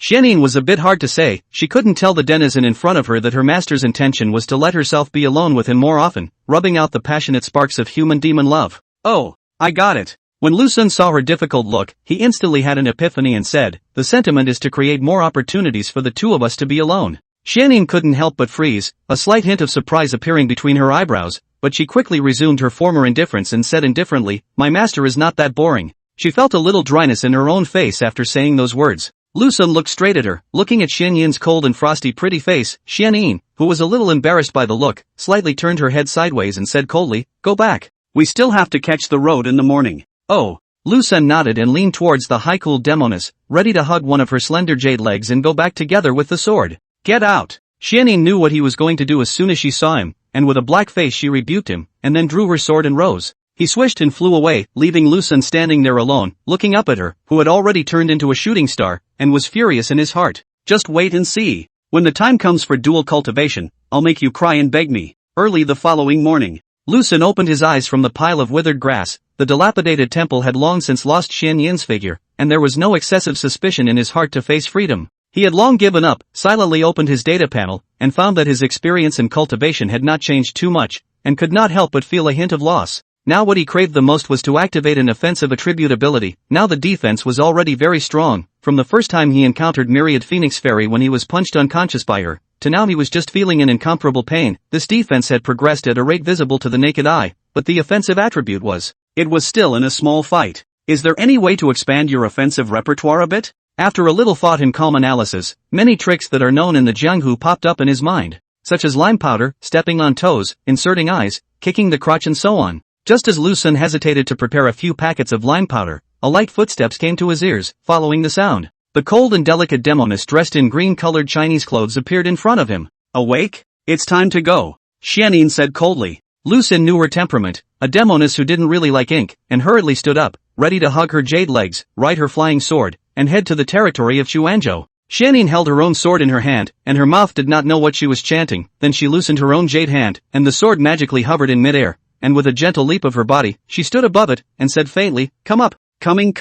Xianyin was a bit hard to say. She couldn't tell the denizen in front of her that her master's intention was to let herself be alone with him more often, rubbing out the passionate sparks of human-demon love. Oh, I got it. When Lu Xun saw her difficult look, he instantly had an epiphany and said, the sentiment is to create more opportunities for the two of us to be alone. Xianyin couldn't help but freeze, a slight hint of surprise appearing between her eyebrows, but she quickly resumed her former indifference and said indifferently, my master is not that boring. She felt a little dryness in her own face after saying those words. Lu Xun looked straight at her, looking at Xianyin's cold and frosty pretty face. Xianyin, who was a little embarrassed by the look, slightly turned her head sideways and said coldly, go back. We still have to catch the road in the morning. Oh. Lu Xun nodded and leaned towards the high-cooled Demoness, ready to hug one of her slender jade legs and go back together with the sword. Get out. Xianyin knew what he was going to do as soon as she saw him, and with a black face she rebuked him, and then drew her sword and rose. He swished and flew away, leaving Lu Xun standing there alone, looking up at her, who had already turned into a shooting star, and was furious in his heart. Just wait and see. When the time comes for dual cultivation, I'll make you cry and beg me. Early the following morning, Lu Xun opened his eyes from the pile of withered grass. The dilapidated temple had long since lost Xianyin's figure, and there was no excessive suspicion in his heart to face freedom. He had long given up, silently opened his data panel, and found that his experience in cultivation had not changed too much, and could not help but feel a hint of loss. Now what he craved the most was to activate an offensive attribute ability. Now the defense was already very strong. From the first time he encountered Myriad Phoenix Fairy when he was punched unconscious by her, to now he was just feeling an incomparable pain. This defense had progressed at a rate visible to the naked eye, but the offensive attribute was, it was still in a small fight. Is there any way to expand your offensive repertoire a bit? After a little thought and calm analysis, many tricks that are known in the Jianghu popped up in his mind, such as lime powder, stepping on toes, inserting eyes, kicking the crotch and so on. Just as Lu Xun hesitated to prepare a few packets of lime powder, a light footsteps came to his ears, following the sound. The cold and delicate Demoness dressed in green-colored Chinese clothes appeared in front of him. Awake? It's time to go, Xianyin said coldly. Lu Xun knew her temperament, a Demoness who didn't really like ink, and hurriedly stood up, ready to hug her jade legs, ride her flying sword, and head to the territory of Chuanzhou. Xianyin held her own sword in her hand, and her mouth did not know what she was chanting. Then she loosened her own jade hand, and the sword magically hovered in midair, and with a gentle leap of her body, she stood above it, and said faintly, come up. Coming.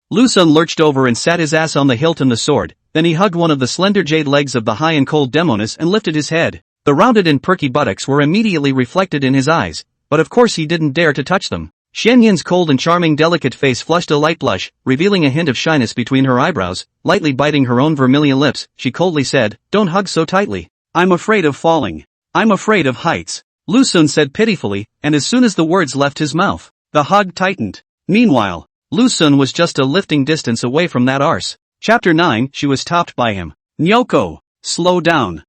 Lu Xun lurched over and sat his ass on the hilt and the sword, then he hugged one of the slender jade legs of the high and cold Demoness and lifted his head. The rounded and perky buttocks were immediately reflected in his eyes, but of course he didn't dare to touch them. Xianyin's cold and charming delicate face flushed a light blush, revealing a hint of shyness between her eyebrows. Lightly biting her own vermilion lips, she coldly said, don't hug so tightly. I'm afraid of falling. I'm afraid of heights. Lu Xun said pitifully, and as soon as the words left his mouth, the hug tightened. Meanwhile, Lu Xun was just a lifting distance away from that arse. Chapter 9, she was topped by him. Nyoko, slow down.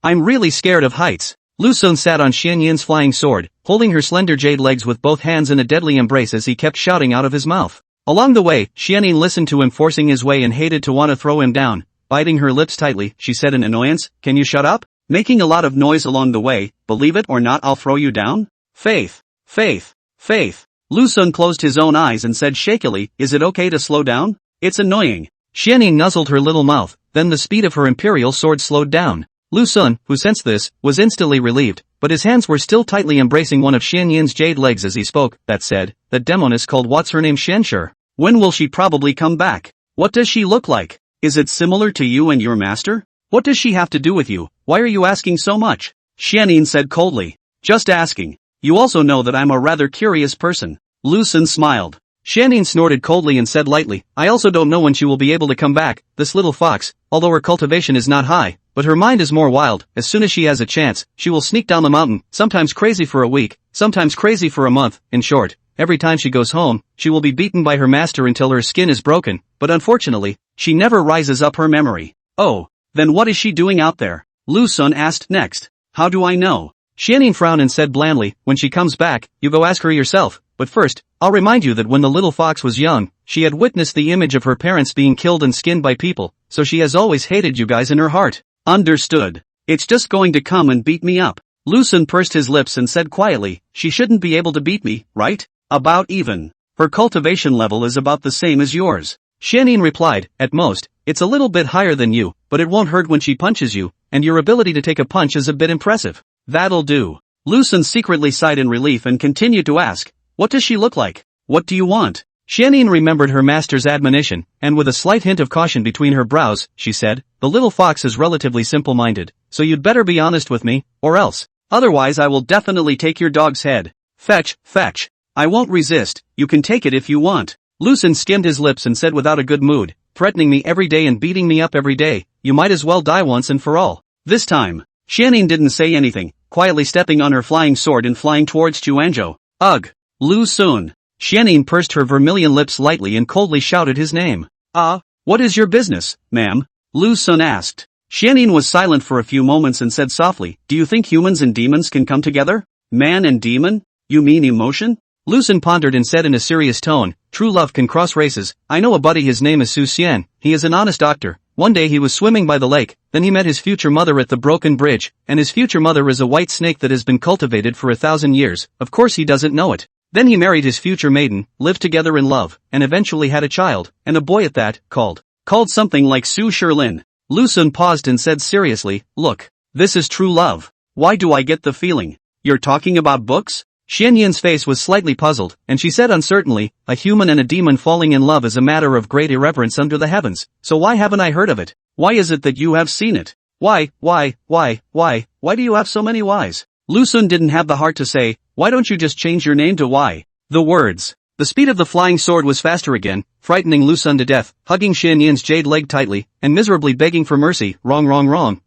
I'm really scared of heights. Lu Xun sat on Xianyin's flying sword, holding her slender jade legs with both hands in a deadly embrace as he kept shouting out of his mouth. Along the way, Xianyin listened to him forcing his way and hated to want to throw him down. Biting her lips tightly, she said in annoyance, can you shut up? Making a lot of noise along the way, believe it or not I'll throw you down? Faith. Faith. Faith. Lu Sun closed his own eyes and said shakily, is it okay to slow down? It's annoying. Xianyin nuzzled her little mouth, then the speed of her imperial sword slowed down. Lu Sun, who sensed this, was instantly relieved, but his hands were still tightly embracing one of Xianyin's jade legs as he spoke. That said, that Demoness called what's her name Shenshur. When will she probably come back? What does she look like? Is it similar to you and your master? What does she have to do with you? Why are you asking so much? Xianyin said coldly. Just asking. You also know that I'm a rather curious person. Lu Sun smiled. Xianyin snorted coldly and said lightly, I also don't know when she will be able to come back, this little fox, although her cultivation is not high, but her mind is more wild. As soon as she has a chance, she will sneak down the mountain, sometimes crazy for a week, sometimes crazy for a month. In short, every time she goes home, she will be beaten by her master until her skin is broken, but unfortunately, she never rises up her memory. Oh, then what is she doing out there? Lu Sun asked next. How do I know? Xianyin frowned and said blandly, when she comes back, you go ask her yourself. But first, I'll remind you that when the little fox was young, she had witnessed the image of her parents being killed and skinned by people, so she has always hated you guys in her heart. Understood. It's just going to come and beat me up. Lu Sun pursed his lips and said quietly, she shouldn't be able to beat me, right? About even. Her cultivation level is about the same as yours. Xianyin replied, at most, it's a little bit higher than you, but it won't hurt when she punches you, and your ability to take a punch is a bit impressive. That'll do. Lu Sun secretly sighed in relief and continued to ask, what does she look like? What do you want? Xianyin remembered her master's admonition, and with a slight hint of caution between her brows, she said, the little fox is relatively simple-minded, so you'd better be honest with me, or else. Otherwise I will definitely take your dog's head. Fetch, fetch. I won't resist, you can take it if you want. Lu Sun skimmed his lips and said without a good mood, threatening me every day and beating me up every day, you might as well die once and for all. This time, Xianyin didn't say anything, quietly stepping on her flying sword and flying towards Chuanzhou. Ugh. Lu Sun. Xianyin pursed her vermilion lips lightly and coldly shouted his name. What is your business, ma'am? Lu Sun asked. Xianyin was silent for a few moments and said softly, do you think humans and demons can come together? Man and demon? You mean emotion? Lu Sun pondered and said in a serious tone, true love can cross races. I know a buddy, his name is Su Xian, he is an honest doctor. One day he was swimming by the lake, then he met his future mother at the broken bridge, and his future mother is a white snake that has been cultivated for 1,000 years, of course he doesn't know it. Then he married his future maiden, lived together in love, and eventually had a child, and a boy at that, called something like Su Shilin. Lu Sun paused and said seriously, look, this is true love. Why do I get the feeling? You're talking about books? Xianyin's face was slightly puzzled, and she said uncertainly, a human and a demon falling in love is a matter of great irreverence under the heavens, so why haven't I heard of it? Why is it that you have seen it? Why do you have so many whys? Lu Sun didn't have the heart to say, why don't you just change your name to Why? The words. The speed of the flying sword was faster again, frightening Lu Sun to death, hugging Xianyin's jade leg tightly, and miserably begging for mercy. Wrong,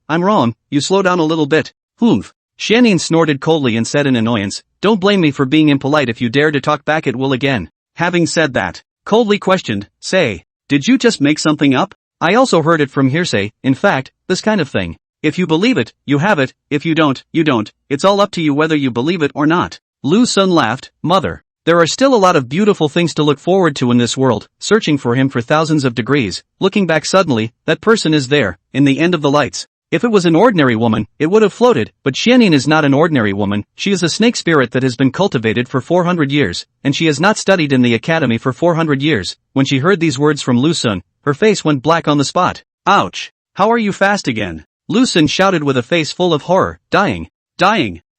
I'm wrong, you slow down a little bit. Humph. Xianyin snorted coldly and said in annoyance, don't blame me for being impolite if you dare to talk back at will again. Having said that, coldly questioned, say, did you just make something up? I also heard it from hearsay, in fact, this kind of thing. If you believe it, you have it, if you don't, you don't, it's all up to you whether you believe it or not. Lu Sun laughed, mother. There are still a lot of beautiful things to look forward to in this world, searching for him for thousands of degrees, looking back suddenly, that person is there, in the end of the lights. If it was an ordinary woman, it would have floated, but Xianyin is not an ordinary woman, she is a snake spirit that has been cultivated for 400 years, and she has not studied in the academy for 400 years. When she heard these words from Lu Sun, her face went black on the spot. Ouch! How are you fast again? Lu Sun shouted with a face full of horror, dying.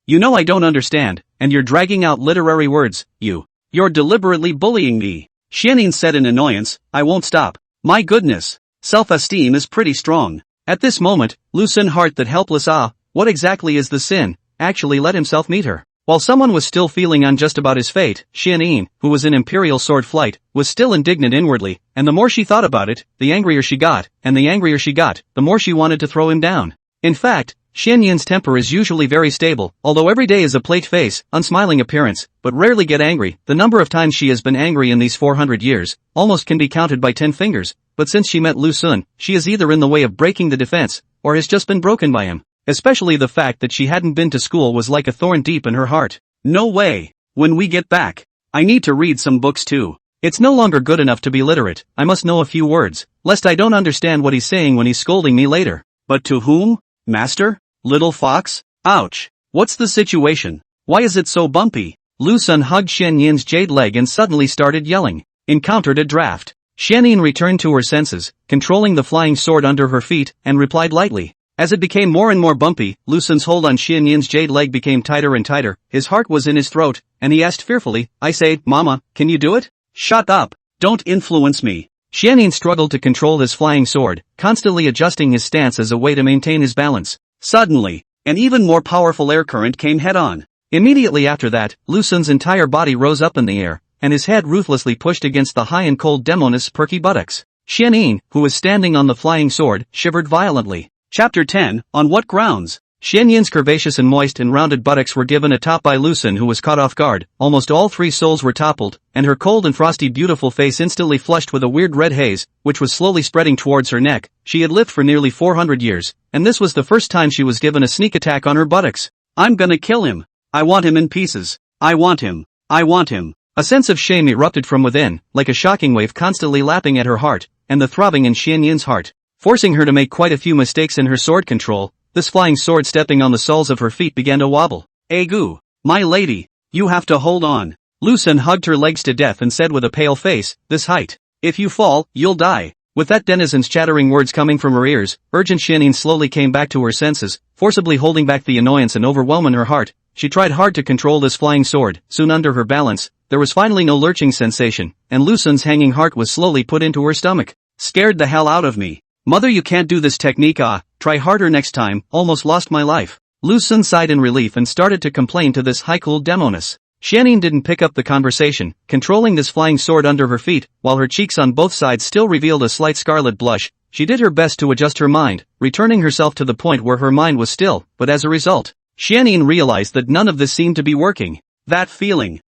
You know I don't understand, and you're dragging out literary words, you're deliberately bullying me. Xianyin said in annoyance, I won't stop. My goodness. Self-esteem is pretty strong. At this moment, Lu Sun's heart that helpless what exactly is the sin, actually let himself meet her. While someone was still feeling unjust about his fate, Xianyin, who was in imperial sword flight, was still indignant inwardly, and the more she thought about it, the angrier she got, and the angrier she got, the more she wanted to throw him down. In fact, Xianyin's temper is usually very stable, although every day is a plate face, unsmiling appearance, but rarely get angry. The number of times she has been angry in these 400 years, almost can be counted by 10 fingers, but since she met Lu Sun, she is either in the way of breaking the defense, or has just been broken by him. Especially the fact that she hadn't been to school was like a thorn deep in her heart. No way. When we get back, I need to read some books too. It's no longer good enough to be literate, I must know a few words, lest I don't understand what he's saying when he's scolding me later. But to whom? Master? Little fox? Ouch. What's the situation? Why is it so bumpy? Lu Sun hugged Xian Yin's jade leg and suddenly started yelling. Encountered a draft. Xian Yin returned to her senses, controlling the flying sword under her feet, and replied lightly. As it became more and more bumpy, Lu Sun's hold on Xian Yin's jade leg became tighter and tighter, his heart was in his throat, and he asked fearfully, I say, Mama, can you do it? Shut up. Don't influence me. Xian Yin struggled to control his flying sword, constantly adjusting his stance as a way to maintain his balance. Suddenly, an even more powerful air current came head-on. Immediately after that, Lu Sun's entire body rose up in the air, and his head ruthlessly pushed against the high and cold Demoness' perky buttocks. Xian Yin, who was standing on the flying sword, shivered violently. Chapter 10, On What Grounds? Xian Yin's curvaceous and moist and rounded buttocks were given a top by Lu Sun, who was caught off guard. Almost all three souls were toppled, and her cold and frosty beautiful face instantly flushed with a weird red haze, which was slowly spreading towards her neck. She had lived for nearly 400 years, and this was the first time she was given a sneak attack on her buttocks. I'm gonna kill him. I want him in pieces. I want him. I want him. A sense of shame erupted from within, like a shocking wave constantly lapping at her heart, and the throbbing in Xian Yin's heart, forcing her to make quite a few mistakes in her sword control. This flying sword stepping on the soles of her feet began to wobble. Egu, my lady, you have to hold on. Lu Sun hugged her legs to death and said with a pale face, this height. If you fall, you'll die. With that denizen's chattering words coming from her ears, urgent Xian Yin slowly came back to her senses, forcibly holding back the annoyance and overwhelming her heart. She tried hard to control this flying sword. Soon under her balance, there was finally no lurching sensation, and Lu Sun's hanging heart was slowly put into her stomach. Scared the hell out of me. Mother, you can't do this technique, try harder next time, almost lost my life. Lu Sun sighed in relief and started to complain to this high-cooled Demoness. Xian Yin didn't pick up the conversation, controlling this flying sword under her feet, while her cheeks on both sides still revealed a slight scarlet blush. She did her best to adjust her mind, returning herself to the point where her mind was still, but as a result, Xian Yin realized that none of this seemed to be working. That feeling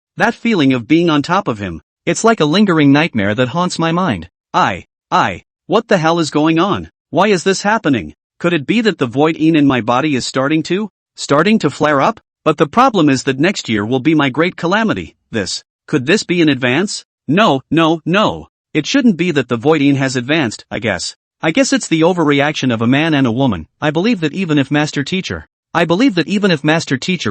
of being on top of him, it's like a lingering nightmare that haunts my mind. What the hell is going on? Why is this happening? Could it be that the void in my body is starting to flare up? But the problem is that next year will be my great calamity. Could this be in advance? No. It shouldn't be that the void has advanced, I guess. It's the overreaction of a man and a woman. I believe that even if Master Teacher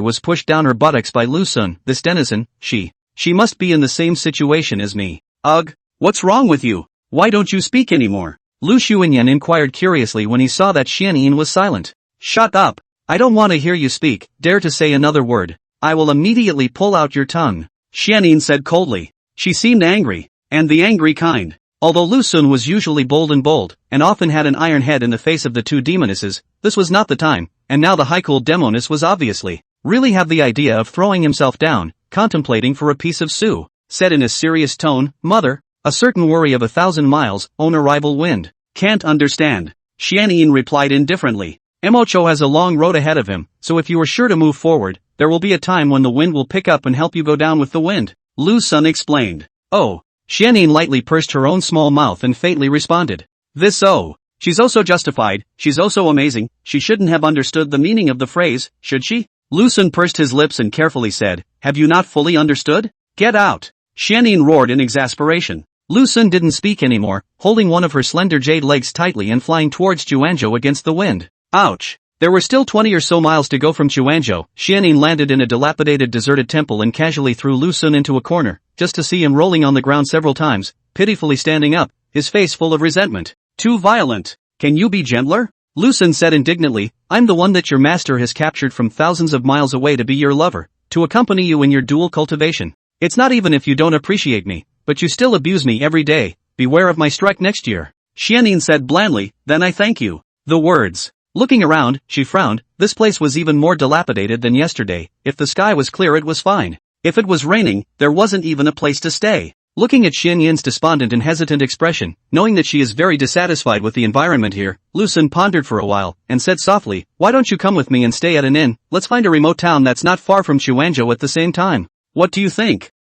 was pushed down her buttocks by Lu Sun, this denizen, she must be in the same situation as me. Ugh, what's wrong with you? Why don't you speak anymore? Lu Xuanyan inquired curiously when he saw that Xian Yin was silent. Shut up. I don't want to hear you speak. Dare to say another word, I will immediately pull out your tongue. Xian Yin said coldly. She seemed angry, and the angry kind. Although Lu Sun was usually bold, and often had an iron head in the face of the two demonesses, this was not the time, and now the high-cooled Demoness was obviously really have the idea of throwing himself down, contemplating for a piece of Su. Said in a serious tone, Mother, a certain worry of 1,000 miles, own arrival wind. Can't understand. Xian Yin replied indifferently. Mocho has a long road ahead of him, so if you are sure to move forward, there will be a time when the wind will pick up and help you go down with the wind. Lu Sun explained. Oh. Xian Yin lightly pursed her own small mouth and faintly responded. She's also justified, she's also amazing, she shouldn't have understood the meaning of the phrase, should she? Lu Sun pursed his lips and carefully said, have you not fully understood? Get out. Xian Yin roared in exasperation. Lu Sun didn't speak anymore, holding one of her slender jade legs tightly and flying towards Chuanzhou against the wind. Ouch! There were still 20 or so miles to go from Chuanzhou. Xian Yin landed in a dilapidated deserted temple and casually threw Lu Sun into a corner, just to see him rolling on the ground several times, pitifully standing up, his face full of resentment. Too violent. Can you be gentler? Lu Sun said indignantly, I'm the one that your master has captured from thousands of miles away to be your lover, to accompany you in your dual cultivation. It's not even if you don't appreciate me, but you still abuse me every day. Beware of my strike next year. Xian Yin said blandly, then I thank you. The words. Looking around, she frowned. This place was even more dilapidated than yesterday. If the sky was clear it was fine. If it was raining, there wasn't even a place to stay. Looking at Xian Yin's despondent and hesitant expression, knowing that she is very dissatisfied with the environment here, Lu Sun pondered for a while, and said softly, why don't you come with me and stay at an inn? Let's find a remote town that's not far from Chuanzhou at the same time. What do you think?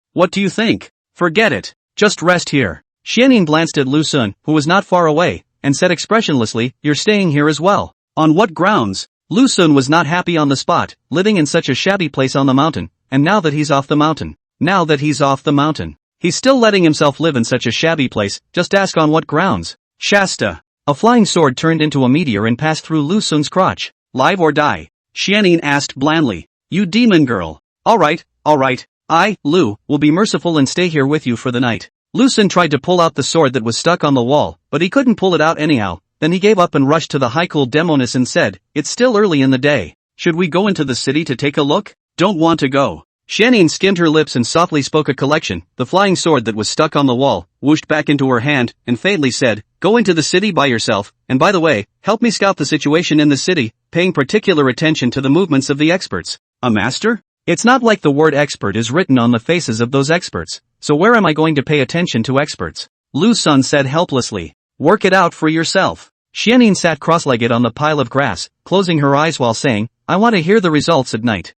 Forget it. Just rest here. Xian Yin glanced at Lu Sun, who was not far away, and said expressionlessly, you're staying here as well. On what grounds? Lu Sun was not happy on the spot, living in such a shabby place on the mountain, and now that he's off the mountain. He's still letting himself live in such a shabby place, just ask on what grounds. Shasta. A flying sword turned into a meteor and passed through Lu Sun's crotch. Live or die? Xian Yin asked blandly. You demon girl. Alright. Lu, will be merciful and stay here with you for the night. Lu Xun tried to pull out the sword that was stuck on the wall, but he couldn't pull it out anyhow. Then he gave up and rushed to the high-cool Demoness and said, it's still early in the day. Should we go into the city to take a look? Don't want to go. Xianyin skimmed her lips and softly spoke a collection. The flying sword that was stuck on the wall whooshed back into her hand, and faintly said, go into the city by yourself, and by the way, help me scout the situation in the city, paying particular attention to the movements of the experts. A master? It's not like the word expert is written on the faces of those experts, so where am I going to pay attention to experts? Lu Xun said helplessly. Work it out for yourself. Xianyin sat cross-legged on the pile of grass, closing her eyes while saying, I want to hear the results at night.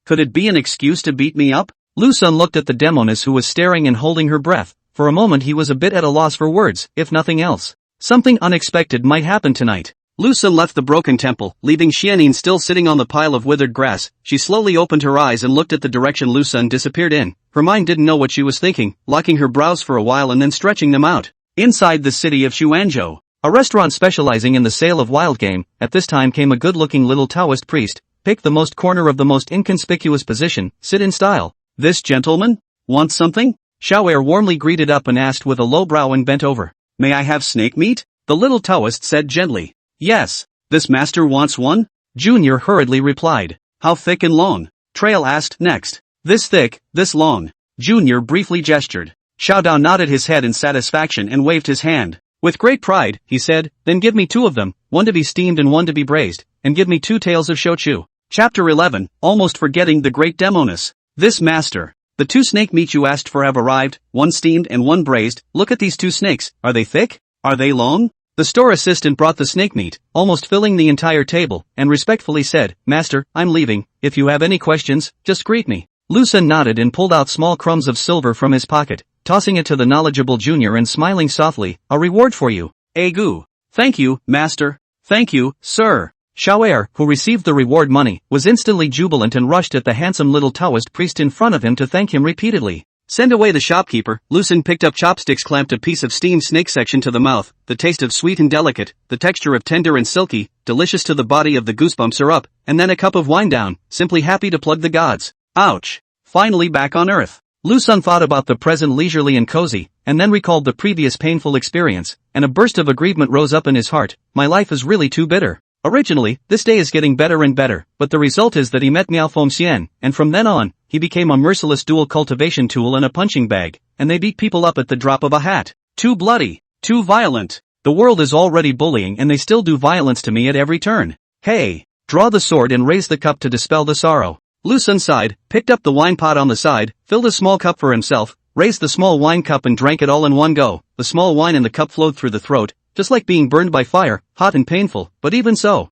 Could it be an excuse to beat me up? Lu Xun looked at the Demoness who was staring and holding her breath. For a moment he was a bit at a loss for words, if nothing else. Something unexpected might happen tonight. Lu Xun left the broken temple, leaving Xianyin still sitting on the pile of withered grass. She slowly opened her eyes and looked at the direction Lu Xun disappeared in. Her mind didn't know what she was thinking, locking her brows for a while and then stretching them out. Inside the city of Xuanzhou, a restaurant specializing in the sale of wild game, at this time came a good-looking little Taoist priest. Pick the most corner of the most inconspicuous position, sit in style. This gentleman? Wants something? Xiaoer warmly greeted up and asked with a low brow and bent over. May I have snake meat? The little Taoist said gently. Yes. This master wants one? Junior hurriedly replied. How thick and long? Trail asked next. This thick, this long. Junior briefly gestured. Xiaodao nodded his head in satisfaction and waved his hand. With great pride, he said, then give me 2 of them, one to be steamed and one to be braised, and give me 2 tails of shochu. Chapter 11, almost forgetting the great Demoness. This master. The 2 snake meat you asked for have arrived, one steamed and one braised. Look at these 2 snakes, are they thick? Are they long? The store assistant brought the snake meat, almost filling the entire table, and respectfully said, Master, I'm leaving, if you have any questions, just greet me. Lu Xun nodded and pulled out small crumbs of silver from his pocket, tossing it to the knowledgeable junior and smiling softly, a reward for you. Egu. Thank you, master. Thank you, sir. Xiaoer, who received the reward money, was instantly jubilant and rushed at the handsome little Taoist priest in front of him to thank him repeatedly. Send away the shopkeeper. Lu Xun picked up chopsticks, clamped a piece of steamed snake section to the mouth, the taste of sweet and delicate, the texture of tender and silky, delicious to the body of the goosebumps are up, and then a cup of wine down, simply happy to plug the gods. Ouch. Finally back on earth. Lu Xun thought about the present leisurely and cozy, and then recalled the previous painful experience, and a burst of aggrievement rose up in his heart. My life is really too bitter. Originally, this day is getting better and better, but the result is that he met Miao Fengxian, and from then on, he became a merciless dual cultivation tool and a punching bag, and they beat people up at the drop of a hat. Too bloody. Too violent. The world is already bullying and they still do violence to me at every turn. Hey! Draw the sword and raise the cup to dispel the sorrow. Lu Xun sighed, picked up the wine pot on the side, filled a small cup for himself, raised the small wine cup and drank it all in one go. The small wine in the cup flowed through the throat, just like being burned by fire, hot and painful, but even so,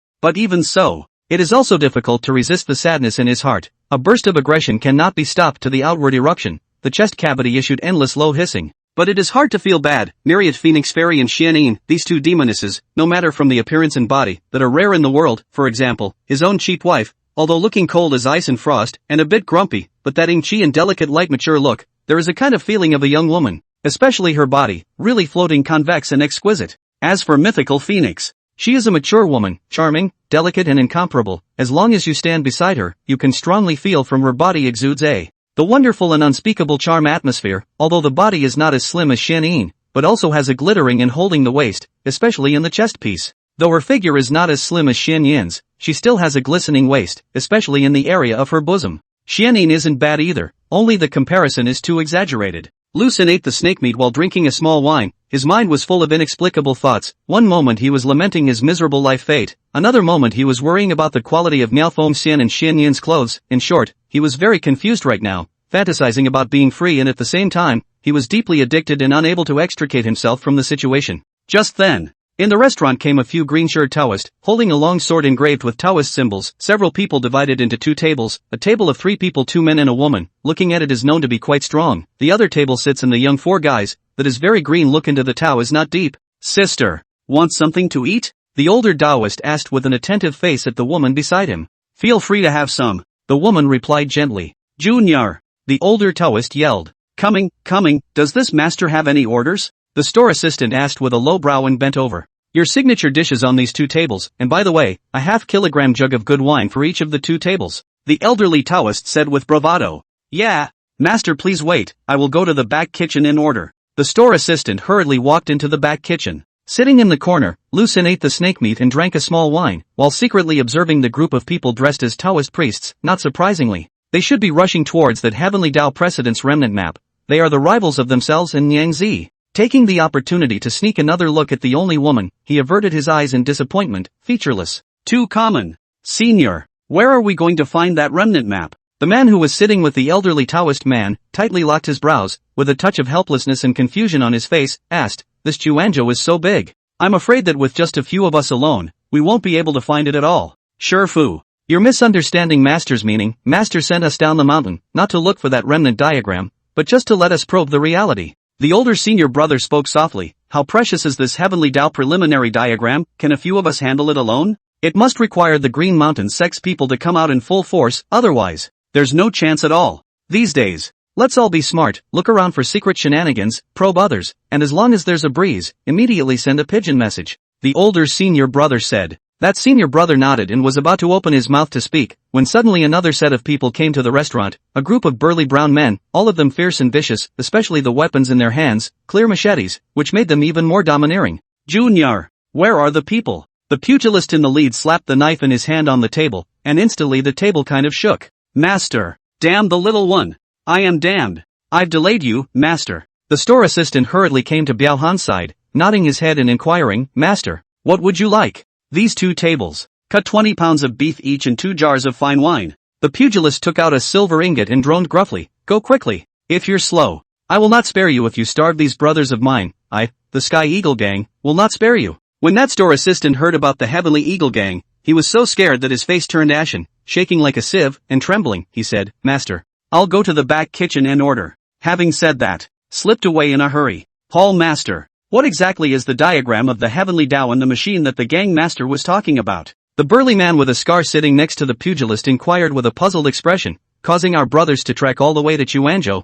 it is also difficult to resist the sadness in his heart. A burst of aggression cannot be stopped to the outward eruption. The chest cavity issued endless low hissing. But it is hard to feel bad. Myriad Phoenix Fairy and Xianyin, these 2 demonesses, no matter from the appearance and body, that are rare in the world, for example, his own cheap wife, although looking cold as ice and frost, and a bit grumpy, but that ing-chi and delicate light mature look, there is a kind of feeling of a young woman, especially her body, really floating convex and exquisite. As for mythical Phoenix, she is a mature woman, charming, delicate and incomparable. As long as you stand beside her, you can strongly feel from her body exudes the wonderful and unspeakable charm atmosphere, although the body is not as slim as Xianyin, but also has a glittering and holding the waist, especially in the chest piece. Though her figure is not as slim as Xianyin's, she still has a glistening waist, especially in the area of her bosom. Xianyin isn't bad either, only the comparison is too exaggerated. Lu Xun ate the snake meat while drinking a small wine. His mind was full of inexplicable thoughts. One moment he was lamenting his miserable life fate, another moment he was worrying about the quality of Miao Fengxian and Xianyin's clothes. In short, he was very confused right now, fantasizing about being free, and at the same time, he was deeply addicted and unable to extricate himself from the situation. Just then, in the restaurant came a few green-shirted Taoists, holding a long sword engraved with Taoist symbols. Several people divided into 2 tables, a table of 3 people, 2 men and a woman. Looking at it is known to be quite strong. The other table sits in the young 4 guys, that is very green. Look into the Tao is not deep. Sister, want something to eat? The older Taoist asked with an attentive face at the woman beside him. Feel free to have some, the woman replied gently. Junior, the older Taoist yelled. Coming, does this master have any orders? The store assistant asked with a low brow and bent over. Your signature dishes on these 2 tables, and by the way, a half-kilogram jug of good wine for each of the 2 tables. the elderly Taoist said with bravado. Yeah, master, please wait, I will go to the back kitchen in order. The store assistant hurriedly walked into the back kitchen. Sitting in the corner, Lu Xun ate the snake meat and drank a small wine, while secretly observing the group of people dressed as Taoist priests. Not surprisingly, they should be rushing towards that heavenly Tao precedence remnant map. They are the rivals of themselves and Yangzi. Taking the opportunity to sneak another look at the only woman, he averted his eyes in disappointment. Featureless. Too common. Senior, where are we going to find that remnant map? The man who was sitting with the elderly Taoist man, tightly locked his brows, with a touch of helplessness and confusion on his face, asked, this Juanzhou is so big. I'm afraid that with just a few of us alone, we won't be able to find it at all. Sure Fu. You're misunderstanding Master's meaning. Master sent us down the mountain, not to look for that remnant diagram, but just to let us probe the reality. The older senior brother spoke softly. How precious is this heavenly Tao preliminary diagram? Can a few of us handle it alone? It must require the Green Mountain sect's people to come out in full force, otherwise, there's no chance at all. These days, let's all be smart, look around for secret shenanigans, probe others, and as long as there's a breeze, immediately send a pigeon message. The older senior brother said. That senior brother nodded and was about to open his mouth to speak, when suddenly another set of people came to the restaurant, a group of burly brown men, all of them fierce and vicious, especially the weapons in their hands, clear machetes, which made them even more domineering. Junior, where are the people? The pugilist in the lead slapped the knife in his hand on the table, and instantly the table kind of shook. Master, damn the little one. I am damned. I've delayed you, master. The store assistant hurriedly came to Biao Han's side, nodding his head and inquiring, Master, what would you like? These 2 tables. Cut 20 pounds of beef each and 2 jars of fine wine. The pugilist took out a silver ingot and droned gruffly, go quickly. If you're slow, I will not spare you. If you starve these brothers of mine, I, the Sky Eagle Gang, will not spare you. When that store assistant heard about the Heavenly Eagle Gang, he was so scared that his face turned ashen, shaking like a sieve, and trembling, he said, Master, I'll go to the back kitchen and order. Having said that, slipped away in a hurry. Paul Master, what exactly is the diagram of the Heavenly Tao and the machine that the gang master was talking about? The burly man with a scar sitting next to the pugilist inquired with a puzzled expression, causing our brothers to trek all the way to Chuanzhou.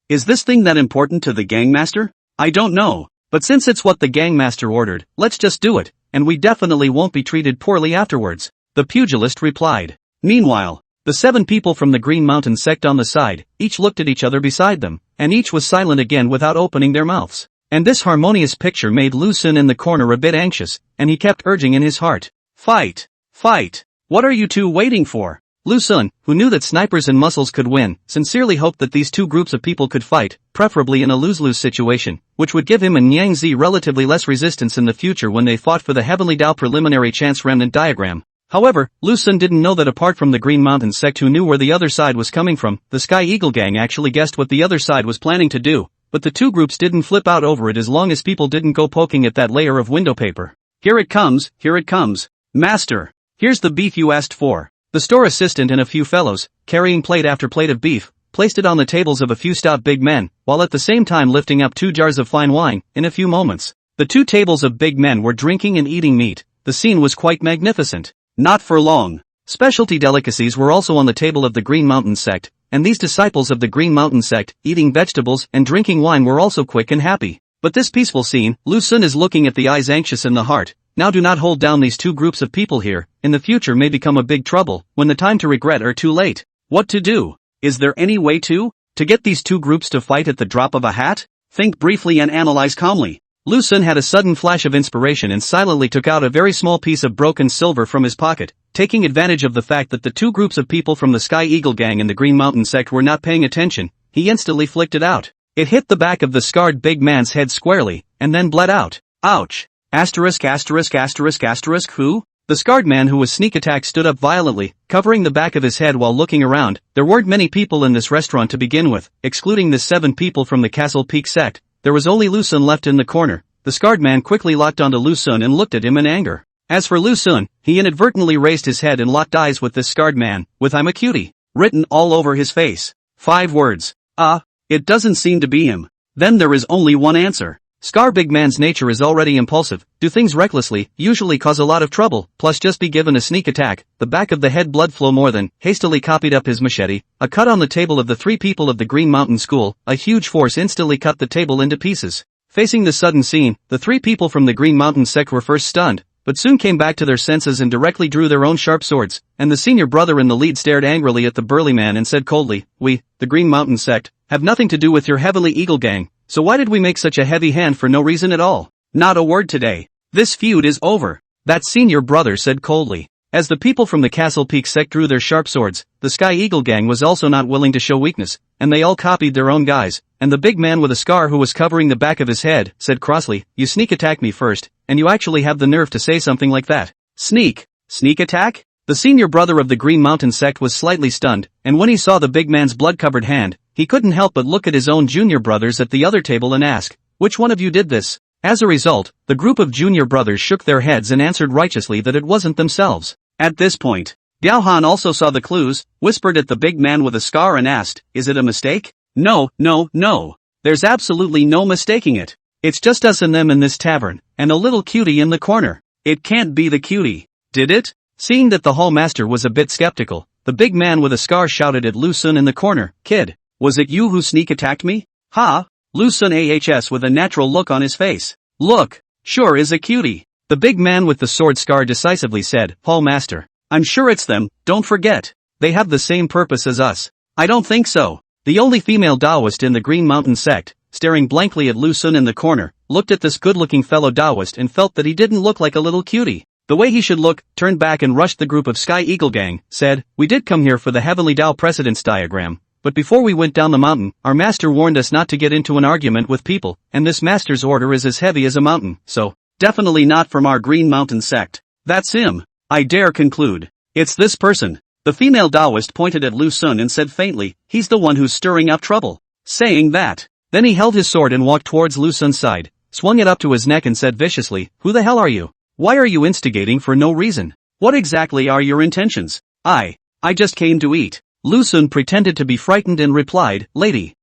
Is this thing that important to the gang master? I don't know, but since it's what the gang master ordered, let's just do it, and we definitely won't be treated poorly afterwards, the pugilist replied. Meanwhile, the 7 people from the Green Mountain sect on the side, each looked at each other beside them, and each was silent again without opening their mouths. And this harmonious picture made Lu Xun in the corner a bit anxious, and he kept urging in his heart, Fight! Fight! What are you two waiting for? Lu Xun, who knew that snipers and muscles could win, sincerely hoped that these 2 groups of people could fight, preferably in a lose-lose situation, which would give him and Yang Zi relatively less resistance in the future when they fought for the Heavenly Tao preliminary chance remnant diagram. However, Lu Xun didn't know that apart from the Green Mountain sect who knew where the other side was coming from, the Sky Eagle Gang actually guessed what the other side was planning to do, but the 2 groups didn't flip out over it as long as people didn't go poking at that layer of window paper. Here it comes, Master, here's the beef you asked for. The store assistant and a few fellows, carrying plate after plate of beef, placed it on the tables of a few stout big men, while at the same time lifting up 2 jars of fine wine. In a few moments, the 2 tables of big men were drinking and eating meat. The scene was quite magnificent. Not for long. Specialty delicacies were also on the table of the Green Mountain sect, and these disciples of the Green Mountain sect, eating vegetables and drinking wine, were also quick and happy. But this peaceful scene, Lu Xun is looking at the eyes, anxious in the heart. Now do not hold down these 2 groups of people here, in the future may become a big trouble, when the time to regret are too late. What to do? Is there any way to get these 2 groups to fight at the drop of a hat? Think briefly and analyze calmly. Lu Xun had a sudden flash of inspiration and silently took out a very small piece of broken silver from his pocket. Taking advantage of the fact that the 2 groups of people from the Sky Eagle Gang and the Green Mountain sect were not paying attention, he instantly flicked it out. It hit the back of the scarred big man's head squarely, and then bled out. Ouch! Who? The scarred man who was sneak attacked stood up violently, covering the back of his head while looking around. There weren't many people in this restaurant to begin with, excluding the 7 people from the Castle Peak sect. There was only Lu Xun left in the corner. The scarred man quickly locked onto Lu Xun and looked at him in anger. As for Lu Xun, he inadvertently raised his head and locked eyes with this scarred man, with "I'm a cutie" written all over his face. 5 words. It doesn't seem to be him. Then there is only one answer. Scar Big Man's nature is already impulsive, do things recklessly, usually cause a lot of trouble, plus just be given a sneak attack, the back of the head blood flow more than, hastily copied up his machete, a cut on the table of the 3 people of the Green Mountain School, a huge force instantly cut the table into pieces. Facing the sudden scene, the 3 people from the Green Mountain sect were first stunned, but soon came back to their senses and directly drew their own sharp swords, and the senior brother in the lead stared angrily at the burly man and said coldly, "We, the Green Mountain sect, have nothing to do with your Heavenly Eagle gang, so why did we make such a heavy hand for no reason at all? Not a word today. This feud is over," that senior brother said coldly. As the people from the Castle Peak sect drew their sharp swords, the Sky Eagle gang was also not willing to show weakness, and they all copied their own guys, and the big man with a scar who was covering the back of his head said crossly, "You sneak attack me first, and you actually have the nerve to say something like that. Sneak attack?" The senior brother of the Green Mountain sect was slightly stunned, and when he saw the big man's blood-covered hand, he couldn't help but look at his own junior brothers at the other table and ask, "Which one of you did this?" As a result, the group of junior brothers shook their heads and answered righteously that it wasn't themselves. At this point, Diaohan also saw the clues, whispered at the big man with a scar and asked, "Is it a mistake?" No. There's absolutely no mistaking it. It's just us and them in this tavern, and a little cutie in the corner. It can't be the cutie. Did it? Seeing that the hall master was a bit skeptical, the big man with a scar shouted at Lu Sun in the corner, "Kid, was it you who sneak attacked me?" "Ha?" Lu Sun ahs with a natural look on his face. "Look, sure is a cutie." The big man with the sword scar decisively said, "Hall master, I'm sure it's them, don't forget. They have the same purpose as us." "I don't think so." The only female Taoist in the Green Mountain sect, staring blankly at Lu Sun in the corner, looked at this good-looking fellow Taoist and felt that he didn't look like a little cutie. The way he should look, turned back and rushed the group of Sky Eagle gang, said, "We did come here for the Heavenly Tao precedence diagram, but before we went down the mountain, our master warned us not to get into an argument with people, and this master's order is as heavy as a mountain, so definitely not from our Green Mountain sect. That's him. I dare conclude. It's this person." The female Taoist pointed at Lu Sun and said faintly, "He's the one who's stirring up trouble." Saying that, then he held his sword and walked towards Lu Sun's side, swung it up to his neck and said viciously, "Who the hell are you? Why are you instigating for no reason? What exactly are your intentions?" I just came to eat." Lu Sun pretended to be frightened and replied, Lady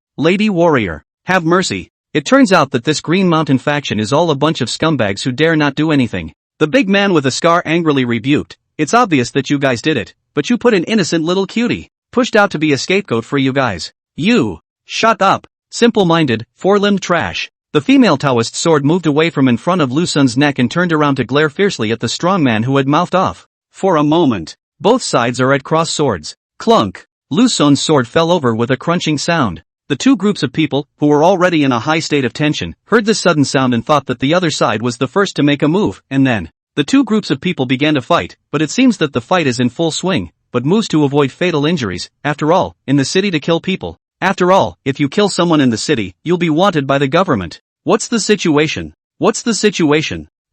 warrior, have mercy. It turns out that this Green Mountain faction is all a bunch of scumbags who dare not do anything." The big man with a scar angrily rebuked, "It's obvious that you guys did it, but you put an innocent little cutie, pushed out to be a scapegoat for you guys. You, shut up, simple-minded, four-limbed trash." The female Taoist's sword moved away from in front of Lu Sun's neck and turned around to glare fiercely at the strong man who had mouthed off. For a moment, both sides are at cross swords. Clunk! Lu Sun's sword fell over with a crunching sound. The two groups of people, who were already in a high state of tension, heard this sudden sound and thought that the other side was the first to make a move, and then the two groups of people began to fight, but it seems that the fight is in full swing, but moves to avoid fatal injuries. After all, in the city to kill people. After all, if you kill someone in the city, you'll be wanted by the government. What's the situation?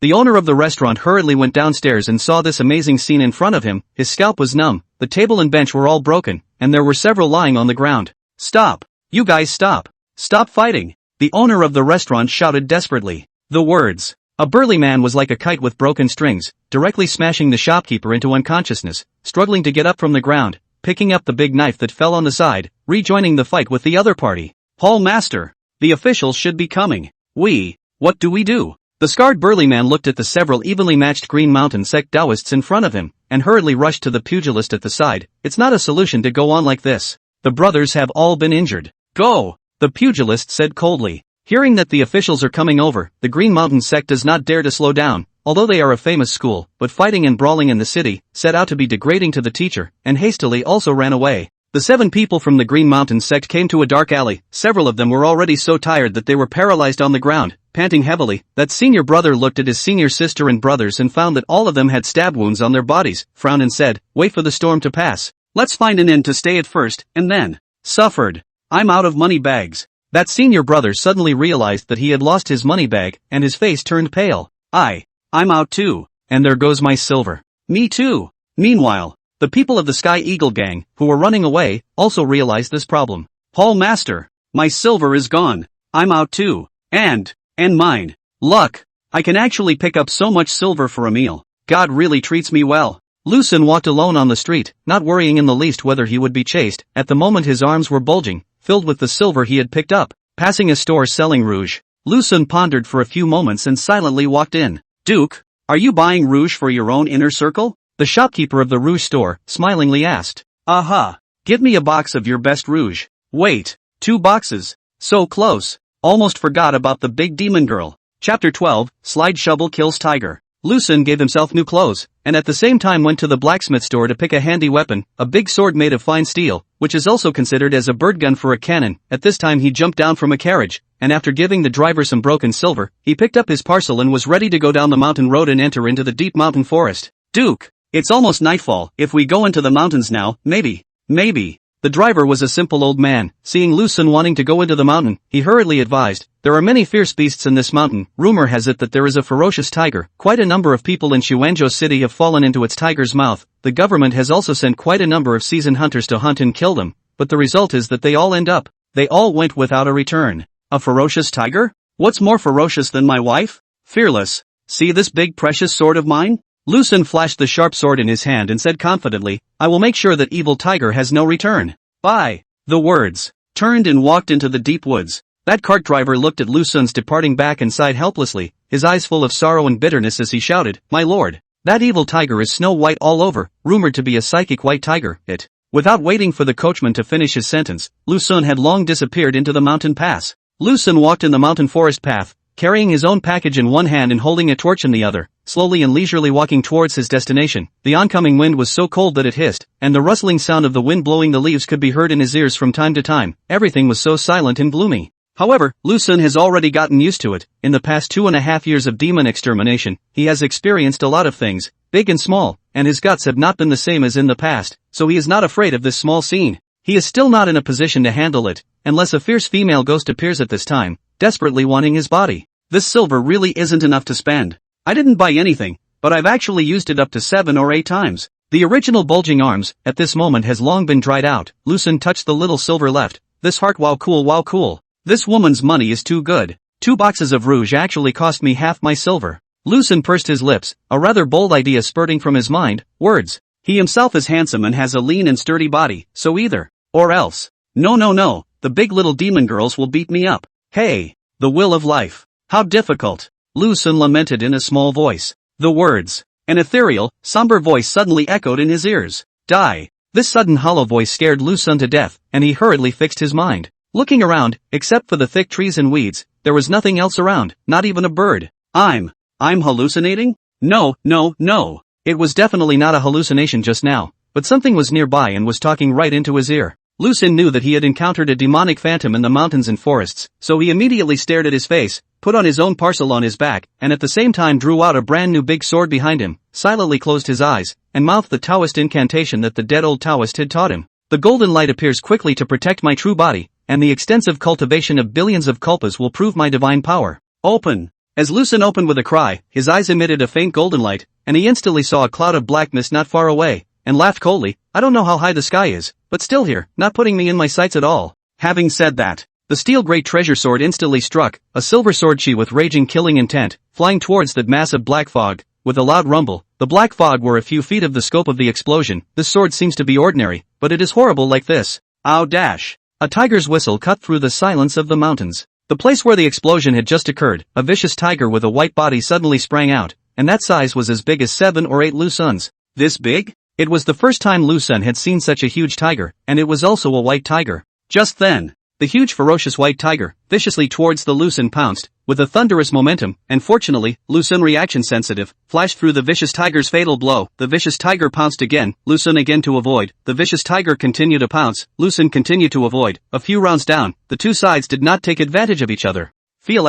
The owner of the restaurant hurriedly went downstairs and saw this amazing scene in front of him. His scalp was numb, the table and bench were all broken, and there were several lying on the ground. "Stop! You guys stop! Stop fighting!" the owner of the restaurant shouted desperately. The words. A burly man was like a kite with broken strings, directly smashing the shopkeeper into unconsciousness, struggling to get up from the ground, picking up the big knife that fell on the side, rejoining the fight with the other party. "Hall master! The officials should be coming. What do we do?" The scarred burly man looked at the several evenly matched Green Mountain sect Taoists in front of him, and hurriedly rushed to the pugilist at the side. "It's not a solution to go on like this. The brothers have all been injured. Go!" the pugilist said coldly. Hearing that the officials are coming over, the Green Mountain sect does not dare to slow down, although they are a famous school, but fighting and brawling in the city, set out to be degrading to the teacher, and hastily also ran away. The 7 people from the Green Mountain sect came to a dark alley. Several of them were already so tired that they were paralyzed on the ground, panting heavily. That senior brother looked at his senior sister and brothers and found that all of them had stab wounds on their bodies, frowned and said, "Wait for the storm to pass. Let's find an inn to stay at first, and then." Suffered. "I'm out of money bags." That senior brother suddenly realized that he had lost his money bag, and his face turned pale. I'm out too. And there goes my silver. Me too. Meanwhile, the people of the Sky Eagle gang, who were running away, also realized this problem. "Hall master, my silver is gone. I'm out too. And mine. Luck. I can actually pick up so much silver for a meal. God really treats me well." Lu Sun walked alone on the street, not worrying in the least whether he would be chased. At the moment his arms were bulging, filled with the silver he had picked up. Passing a store selling rouge, Lu Sun pondered for a few moments and silently walked in. "Duke, are you buying rouge for your own inner circle?" the shopkeeper of the rouge store smilingly asked. "Aha. Give me a box of your best rouge." "Wait, 2 boxes. So close. Almost forgot about the big demon girl." Chapter 12, Slide Shovel Kills Tiger. Lu Xun gave himself new clothes, and at the same time went to the blacksmith store to pick a handy weapon, a big sword made of fine steel, which is also considered as a bird gun for a cannon. At this time he jumped down from a carriage, and after giving the driver some broken silver, he picked up his parcel and was ready to go down the mountain road and enter into the deep mountain forest. Duke, it's almost nightfall. If we go into the mountains now, maybe. The driver was a simple old man. Seeing Lu Xun wanting to go into the mountain, he hurriedly advised, "There are many fierce beasts in this mountain. Rumor has it that there is a ferocious tiger. Quite a number of people in Xuanzhou City have fallen into its tiger's mouth. The government has also sent quite a number of seasoned hunters to hunt and kill them, but the result is that they all went without a return." A ferocious tiger? What's more ferocious than my wife? Fearless. See this big precious sword of mine? Lu Xun flashed the sharp sword in his hand and said confidently, "I will make sure that evil tiger has no return." Bye. The words turned and walked into the deep woods. That cart driver looked at Lu Xun's departing back and sighed helplessly, his eyes full of sorrow and bitterness as he shouted, "My lord, that evil tiger is snow white all over, rumored to be a psychic white tiger." Without waiting for the coachman to finish his sentence, Lu Xun had long disappeared into the mountain pass. Lu Xun walked in the mountain forest path, carrying his own package in one hand and holding a torch in the other, slowly and leisurely walking towards his destination. The oncoming wind was so cold that it hissed, and the rustling sound of the wind blowing the leaves could be heard in his ears from time to time. Everything was so silent and gloomy. However, Lu Xun has already gotten used to it. In the past 2.5 years of demon extermination, he has experienced a lot of things, big and small, and his guts have not been the same as in the past, so he is not afraid of this small scene. He is still not in a position to handle it, unless a fierce female ghost appears at this time, desperately wanting his body. This silver really isn't enough to spend. I didn't buy anything, but I've actually used it up to 7 or 8 times. The original bulging arms, at this moment has long been dried out. Lu Xun touched the little silver left. This heart, wow cool. This woman's money is too good. 2 boxes of rouge actually cost me half my silver. Lu Xun pursed his lips, a rather bold idea spurting from his mind. Words. He himself is handsome and has a lean and sturdy body, so either, or else. No, the big little demon girls will beat me up. Hey, the will of life. How difficult. Lu Xun lamented in a small voice. The words. An ethereal, somber voice suddenly echoed in his ears. Die. This sudden hollow voice scared Lu Xun to death, and he hurriedly fixed his mind. Looking around, except for the thick trees and weeds, there was nothing else around, not even a bird. I'm hallucinating? No. It was definitely not a hallucination just now, but something was nearby and was talking right into his ear. Lu Xun knew that he had encountered a demonic phantom in the mountains and forests, so he immediately stared at his face, put on his own parcel on his back, and at the same time drew out a brand new big sword behind him, silently closed his eyes, and mouthed the Taoist incantation that the dead old Taoist had taught him. The golden light appears quickly to protect my true body, and the extensive cultivation of billions of kalpas will prove my divine power. Open. As Lu Xun opened with a cry, his eyes emitted a faint golden light, and he instantly saw a cloud of black mist not far away, and laughed coldly. I don't know how high the sky is, but still here, not putting me in my sights at all. Having said that, the steel great treasure sword instantly struck, a silver sword she with raging killing intent, flying towards that mass of black fog. With a loud rumble, the black fog were a few feet of the scope of the explosion. This sword seems to be ordinary, but it is horrible like this. Ow dash. A tiger's whistle cut through the silence of the mountains. The place where the explosion had just occurred, a vicious tiger with a white body suddenly sprang out, and that size was as big as 7 or 8 Lu Xuns. This big? It was the first time Lu Xun had seen such a huge tiger, and it was also a white tiger. Just then, the huge ferocious white tiger, viciously towards the Lu Xun pounced, with a thunderous momentum, and fortunately, Lu Xun reaction sensitive, flashed through the vicious tiger's fatal blow. The vicious tiger pounced again, Lu Xun again to avoid. The vicious tiger continued to pounce, Lu Xun continued to avoid. A few rounds down, the two sides did not take advantage of each other. Feel.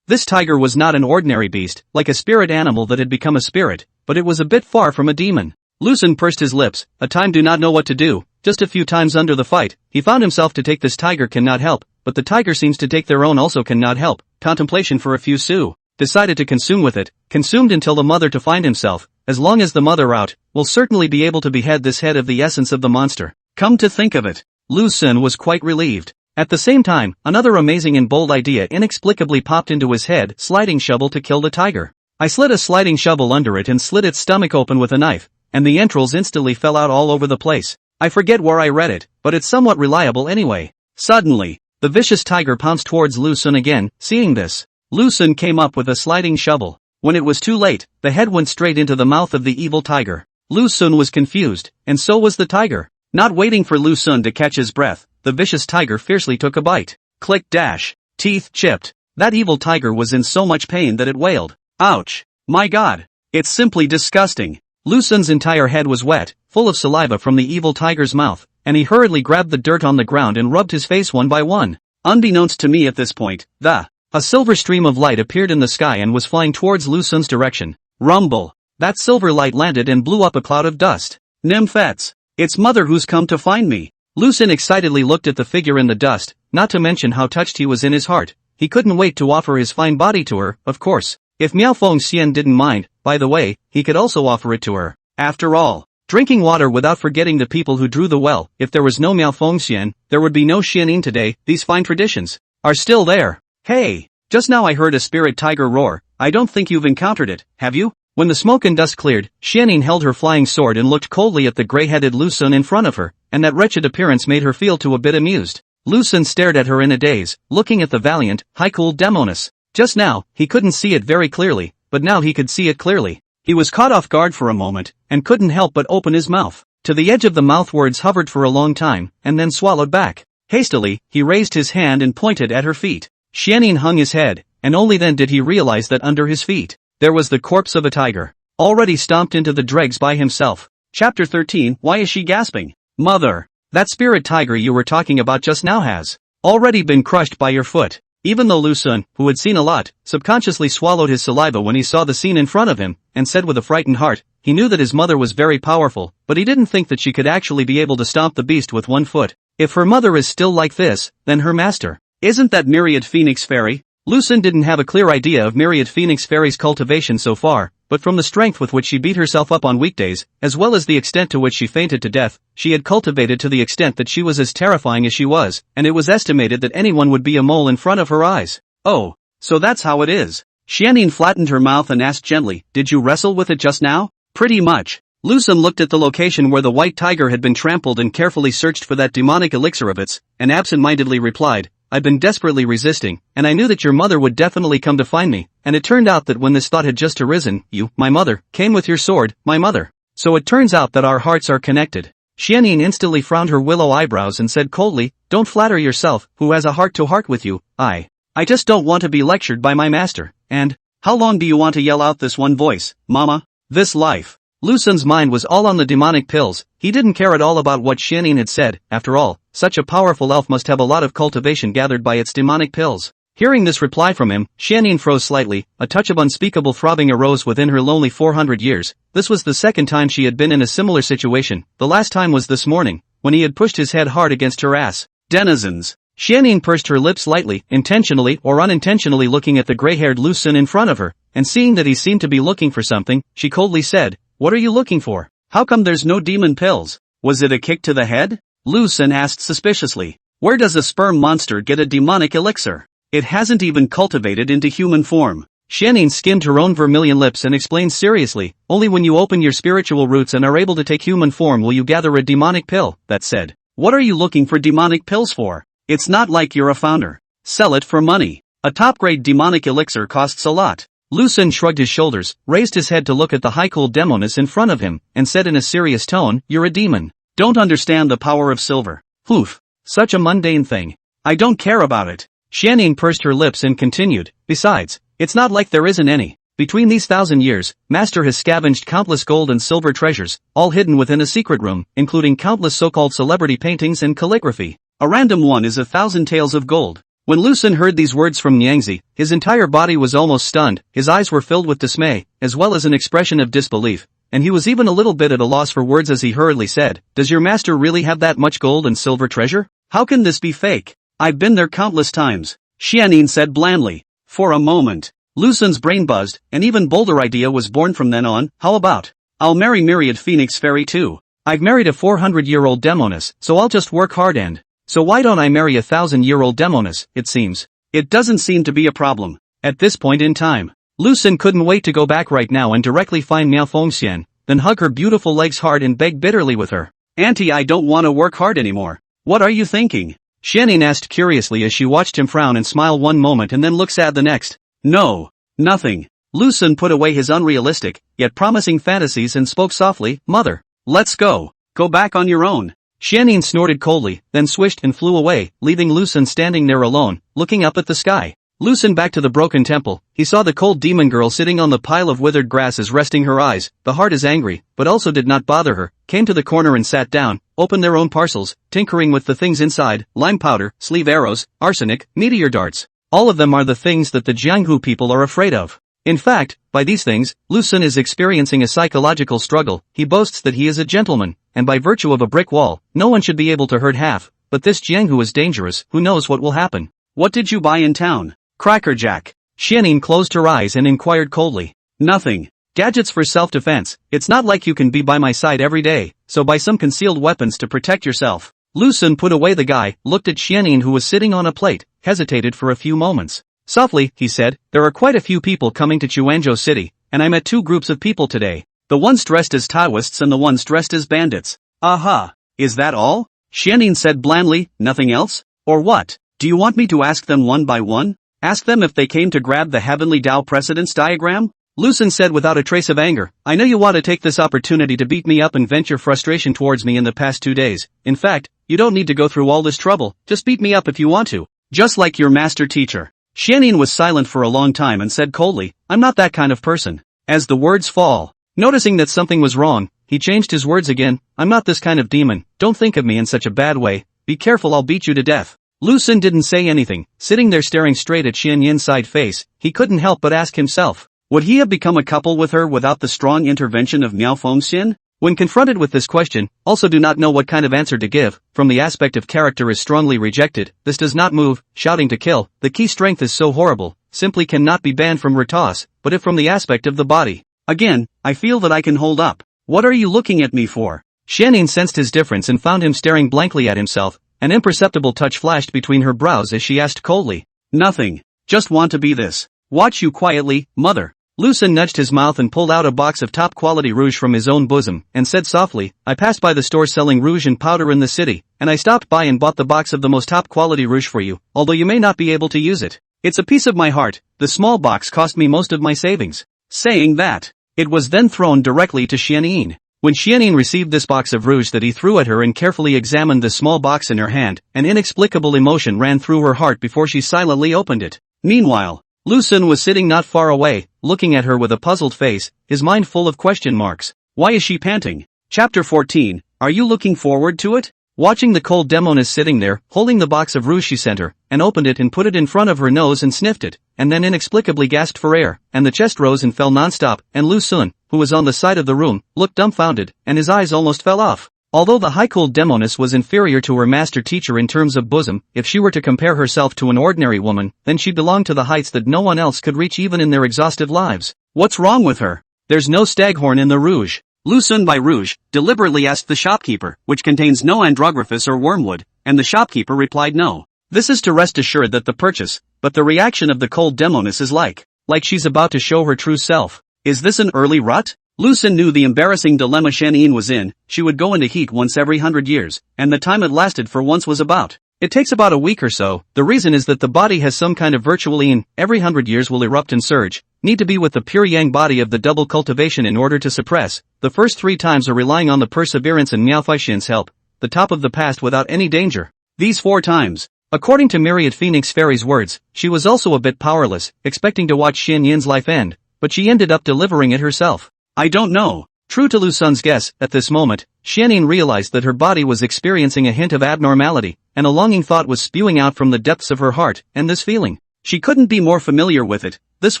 This tiger was not an ordinary beast, like a spirit animal that had become a spirit, but it was a bit far from a demon. Lu Xun pursed his lips, a time do not know what to do. Just a few times under the fight, he found himself to take this tiger cannot help, but the tiger seems to take their own also cannot help. Contemplation for a few sous. Decided to consume with it, consumed until the mother to find himself, as long as the mother out, will certainly be able to behead this head of the essence of the monster. Come to think of it, Lu Xun was quite relieved. At the same time, another amazing and bold idea inexplicably popped into his head, sliding shovel to kill the tiger. I slid a sliding shovel under it and slit its stomach open with a knife, and the entrails instantly fell out all over the place. I forget where I read it, but it's somewhat reliable anyway. Suddenly, the vicious tiger pounced towards Lu Xun again. Seeing this, Lu Xun came up with a sliding shovel. When it was too late, the head went straight into the mouth of the evil tiger. Lu Xun was confused, and so was the tiger. Not waiting for Lu Xun to catch his breath, the vicious tiger fiercely took a bite. Click dash. Teeth chipped. That evil tiger was in so much pain that it wailed. Ouch. My God. It's simply disgusting. Lu Xun's entire head was wet, full of saliva from the evil tiger's mouth, and he hurriedly grabbed the dirt on the ground and rubbed his face one by one. Unbeknownst to me at this point, a silver stream of light appeared in the sky and was flying towards Lu Xun's direction. Rumble. That silver light landed and blew up a cloud of dust. Nymphets. It's mother who's come to find me. Lu Xun excitedly looked at the figure in the dust, not to mention how touched he was in his heart. He couldn't wait to offer his fine body to her, of course. If Miao Fengxian didn't mind, by the way, he could also offer it to her. After all, drinking water without forgetting the people who drew the well, if there was no Miao Fengxian, there would be no Xianin today. These fine traditions are still there. Hey, just now I heard a spirit tiger roar. I don't think you've encountered it, have you? When the smoke and dust cleared, Xianin held her flying sword and looked coldly at the gray-headed Lu Xun in front of her, and that wretched appearance made her feel a bit amused. Lu Xun stared at her in a daze, looking at the valiant, high-cooled Demoness. Just now, he couldn't see it very clearly, but now he could see it clearly. He was caught off guard for a moment, and couldn't help but open his mouth. To the edge of the mouth words hovered for a long time, and then swallowed back. Hastily, he raised his hand and pointed at her feet. Xianin hung his head, and only then did he realize that under his feet, there was the corpse of a tiger, already stomped into the dregs by himself. Chapter 13. Why is she gasping? Mother, that spirit tiger you were talking about just now has already been crushed by your foot. Even though Lu Xun, who had seen a lot, subconsciously swallowed his saliva when he saw the scene in front of him, and said with a frightened heart, he knew that his mother was very powerful, but he didn't think that she could actually be able to stomp the beast with one foot. If her mother is still like this, then her master, isn't that Myriad Phoenix Fairy? Lu Xun didn't have a clear idea of Myriad Phoenix Fairy's cultivation so far, but from the strength with which she beat herself up on weekdays, as well as the extent to which she fainted to death, she had cultivated to the extent that she was as terrifying as she was, and it was estimated that anyone would be a mole in front of her eyes. Oh, so that's how it is. Xianin flattened her mouth and asked gently, did you wrestle with it just now? Pretty much. Lu Xun looked at the location where the white tiger had been trampled and carefully searched for that demonic elixir of its, and absent-mindedly replied, I've been desperately resisting, and I knew that your mother would definitely come to find me, and it turned out that when this thought had just arisen, you, my mother, came with your sword, my mother. So it turns out that our hearts are connected. Xianin instantly frowned her willow eyebrows and said coldly, don't flatter yourself, who has a heart-to-heart with you. I just don't want to be lectured by my master, and, how long do you want to yell out this one voice, mama? This life. Lu Xun's mind was all on the demonic pills. He didn't care at all about what Xianin had said. After all, such a powerful elf must have a lot of cultivation gathered by its demonic pills. Hearing this reply from him, Xianin froze slightly. A touch of unspeakable throbbing arose within her lonely 400 years. This was the second time she had been in a similar situation. The last time was this morning, when he had pushed his head hard against her ass. Denizens. Xianin pursed her lips slightly, intentionally or unintentionally looking at the gray-haired Lu Xun in front of her, and seeing that he seemed to be looking for something, she coldly said, what are you looking for? How come there's no demon pills? Was it a kick to the head? Lu Xun asked suspiciously. Where does a sperm monster get a demonic elixir? It hasn't even cultivated into human form. Xianin skimmed her own vermilion lips and explained seriously, only when you open your spiritual roots and are able to take human form will you gather a demonic pill. That said, what are you looking for demonic pills for? It's not like you're a founder. Sell it for money. A top-grade demonic elixir costs a lot. Lu Xun shrugged his shoulders, raised his head to look at the high-cooled Demoness in front of him, and said in a serious tone, you're a demon. Don't understand the power of silver. Poof. Such a mundane thing. I don't care about it. Xianin pursed her lips and continued, besides, it's not like there isn't any. Between these 1,000 years, Master has scavenged countless gold and silver treasures, all hidden within a secret room, including countless so-called celebrity paintings and calligraphy. A random one is 1,000 tales of gold. When Lu Xun heard these words from Nyangzi, his entire body was almost stunned, his eyes were filled with dismay, as well as an expression of disbelief, and he was even a little bit at a loss for words as he hurriedly said, does your master really have that much gold and silver treasure? How can this be fake? I've been there countless times. Xianin said blandly. For a moment, Lu Xun's brain buzzed, an even bolder idea was born from then on, how about, I'll marry Myriad Phoenix Fairy too. I've married a 400-year-old Demoness, so I'll just work hard and... So why don't I marry a 1,000-year-old Demoness, it seems. It doesn't seem to be a problem. At this point in time, Lu Xun couldn't wait to go back right now and directly find Miao Fengxian, then hug her beautiful legs hard and beg bitterly with her. Auntie, I don't want to work hard anymore. What are you thinking? Xianin asked curiously as she watched him frown and smile one moment and then look sad the next. No. Nothing. Lu Xun put away his unrealistic, yet promising fantasies and spoke softly, Mother. Let's go. Go back on your own. Xianin snorted coldly, then swished and flew away, leaving Lu Xun standing there alone, looking up at the sky. Lu Sun back to the broken temple. He saw the cold demon girl sitting on the pile of withered grasses, resting her eyes. The heart is angry, but also did not bother her, came to the corner and sat down, opened their own parcels, tinkering with the things inside, lime powder, sleeve arrows, arsenic, meteor darts. All of them are the things that the Jianghu people are afraid of. In fact, by these things, Lu Sun is experiencing a psychological struggle. He boasts that he is a gentleman, and by virtue of a brick wall, no one should be able to hurt half, but this Jianghu is dangerous, who knows what will happen. What did you buy in town? Crackerjack. Xianyin closed her eyes and inquired coldly. Nothing. Gadgets for self-defense. It's not like you can be by my side every day, so buy some concealed weapons to protect yourself. Lu Sun put away the guy, looked at Xianyin who was sitting on a plate, hesitated for a few moments. Softly, he said, there are quite a few people coming to Chuanzhou City, and I met two groups of people today. The ones dressed as Taoists and the ones dressed as bandits. Aha. Is that all? Xianyin said blandly, nothing else? Or what? Do you want me to ask them one by one? Ask them if they came to grab the heavenly Tao precedence diagram? Lu Sun said without a trace of anger, I know you want to take this opportunity to beat me up and vent your frustration towards me in the past 2 days. In fact, you don't need to go through all this trouble, just beat me up if you want to. Just like your master teacher. Xianyin was silent for a long time and said coldly, I'm not that kind of person. As the words fall, noticing that something was wrong, he changed his words again, I'm not this kind of demon, don't think of me in such a bad way, be careful I'll beat you to death. Lu Sun didn't say anything, sitting there staring straight at Xianyin's side face. He couldn't help but ask himself, would he have become a couple with her without the strong intervention of Miao Fengxian? When confronted with this question, also do not know what kind of answer to give. From the aspect of character is strongly rejected, this does not move, shouting to kill, the key strength is so horrible, simply cannot be banned from Ritas, but if from the aspect of the body. Again, I feel that I can hold up. What are you looking at me for? Xianyin sensed his difference and found him staring blankly at himself. An imperceptible touch flashed between her brows as she asked coldly. Nothing. Just want to be this. Watch you quietly, mother. Lu Sun nudged his mouth and pulled out a box of top-quality rouge from his own bosom, and said softly, I passed by the store selling rouge and powder in the city, and I stopped by and bought the box of the most top-quality rouge for you, although you may not be able to use it. It's a piece of my heart, the small box cost me most of my savings. Saying that, it was then thrown directly to Xianyin. When Xianyin received this box of rouge that he threw at her and carefully examined the small box in her hand, an inexplicable emotion ran through her heart before she silently opened it. Meanwhile, Lu Sun was sitting not far away, looking at her with a puzzled face, his mind full of question marks. Why is she panting? Chapter 14, are you looking forward to it? Watching the cold Demoness sitting there, holding the box of rouge she sent her, and opened it and put it in front of her nose and sniffed it, and then inexplicably gasped for air, and the chest rose and fell non-stop, and Lu Sun, who was on the side of the room, looked dumbfounded, and his eyes almost fell off. Although the high-cooled Demoness was inferior to her master teacher in terms of bosom, if she were to compare herself to an ordinary woman, then she belonged to the heights that no one else could reach even in their exhaustive lives. What's wrong with her? There's no staghorn in the rouge. Lu Sun by rouge, deliberately asked the shopkeeper, which contains no andrographis or wormwood, and the shopkeeper replied no. This is to rest assured that the purchase, but the reaction of the cold Demoness is like she's about to show her true self. Is this an early rut? Lu Sun knew the embarrassing dilemma Xianyin was in. She would go into heat once every 100 years, and the time it lasted for once was about. It takes about a week or so. The reason is that the body has some kind of virtually in every 100 years will erupt and surge. Need to be with the pure yang body of the double cultivation in order to suppress. The first 3 times are relying on the perseverance and Miao Fengxian's help. The top of the past without any danger. These 4 times. According to Myriad Phoenix Fairy's words, she was also a bit powerless, expecting to watch Xianyin's life end, but she ended up delivering it herself. I don't know. True to Lu Sun's guess, at this moment, Xianyin realized that her body was experiencing a hint of abnormality, and a longing thought was spewing out from the depths of her heart, and this feeling. She couldn't be more familiar with it. This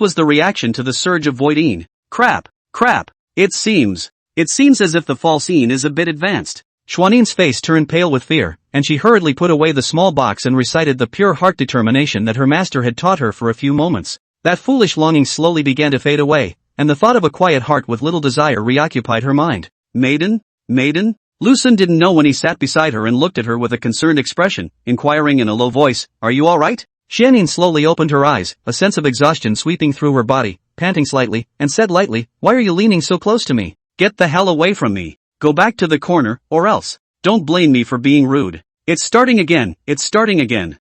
was the reaction to the surge of voidine. Crap. It seems as if the falsine is a bit advanced. Xuanin's face turned pale with fear, and she hurriedly put away the small box and recited the pure heart determination that her master had taught her for a few moments. That foolish longing slowly began to fade away, and the thought of a quiet heart with little desire reoccupied her mind. Maiden? Lu Sun didn't know when he sat beside her and looked at her with a concerned expression, inquiring in a low voice, are you alright? Xianyin slowly opened her eyes, a sense of exhaustion sweeping through her body, panting slightly, and said lightly, why are you leaning so close to me? Get the hell away from me. Go back to the corner, or else. Don't blame me for being rude. It's starting again.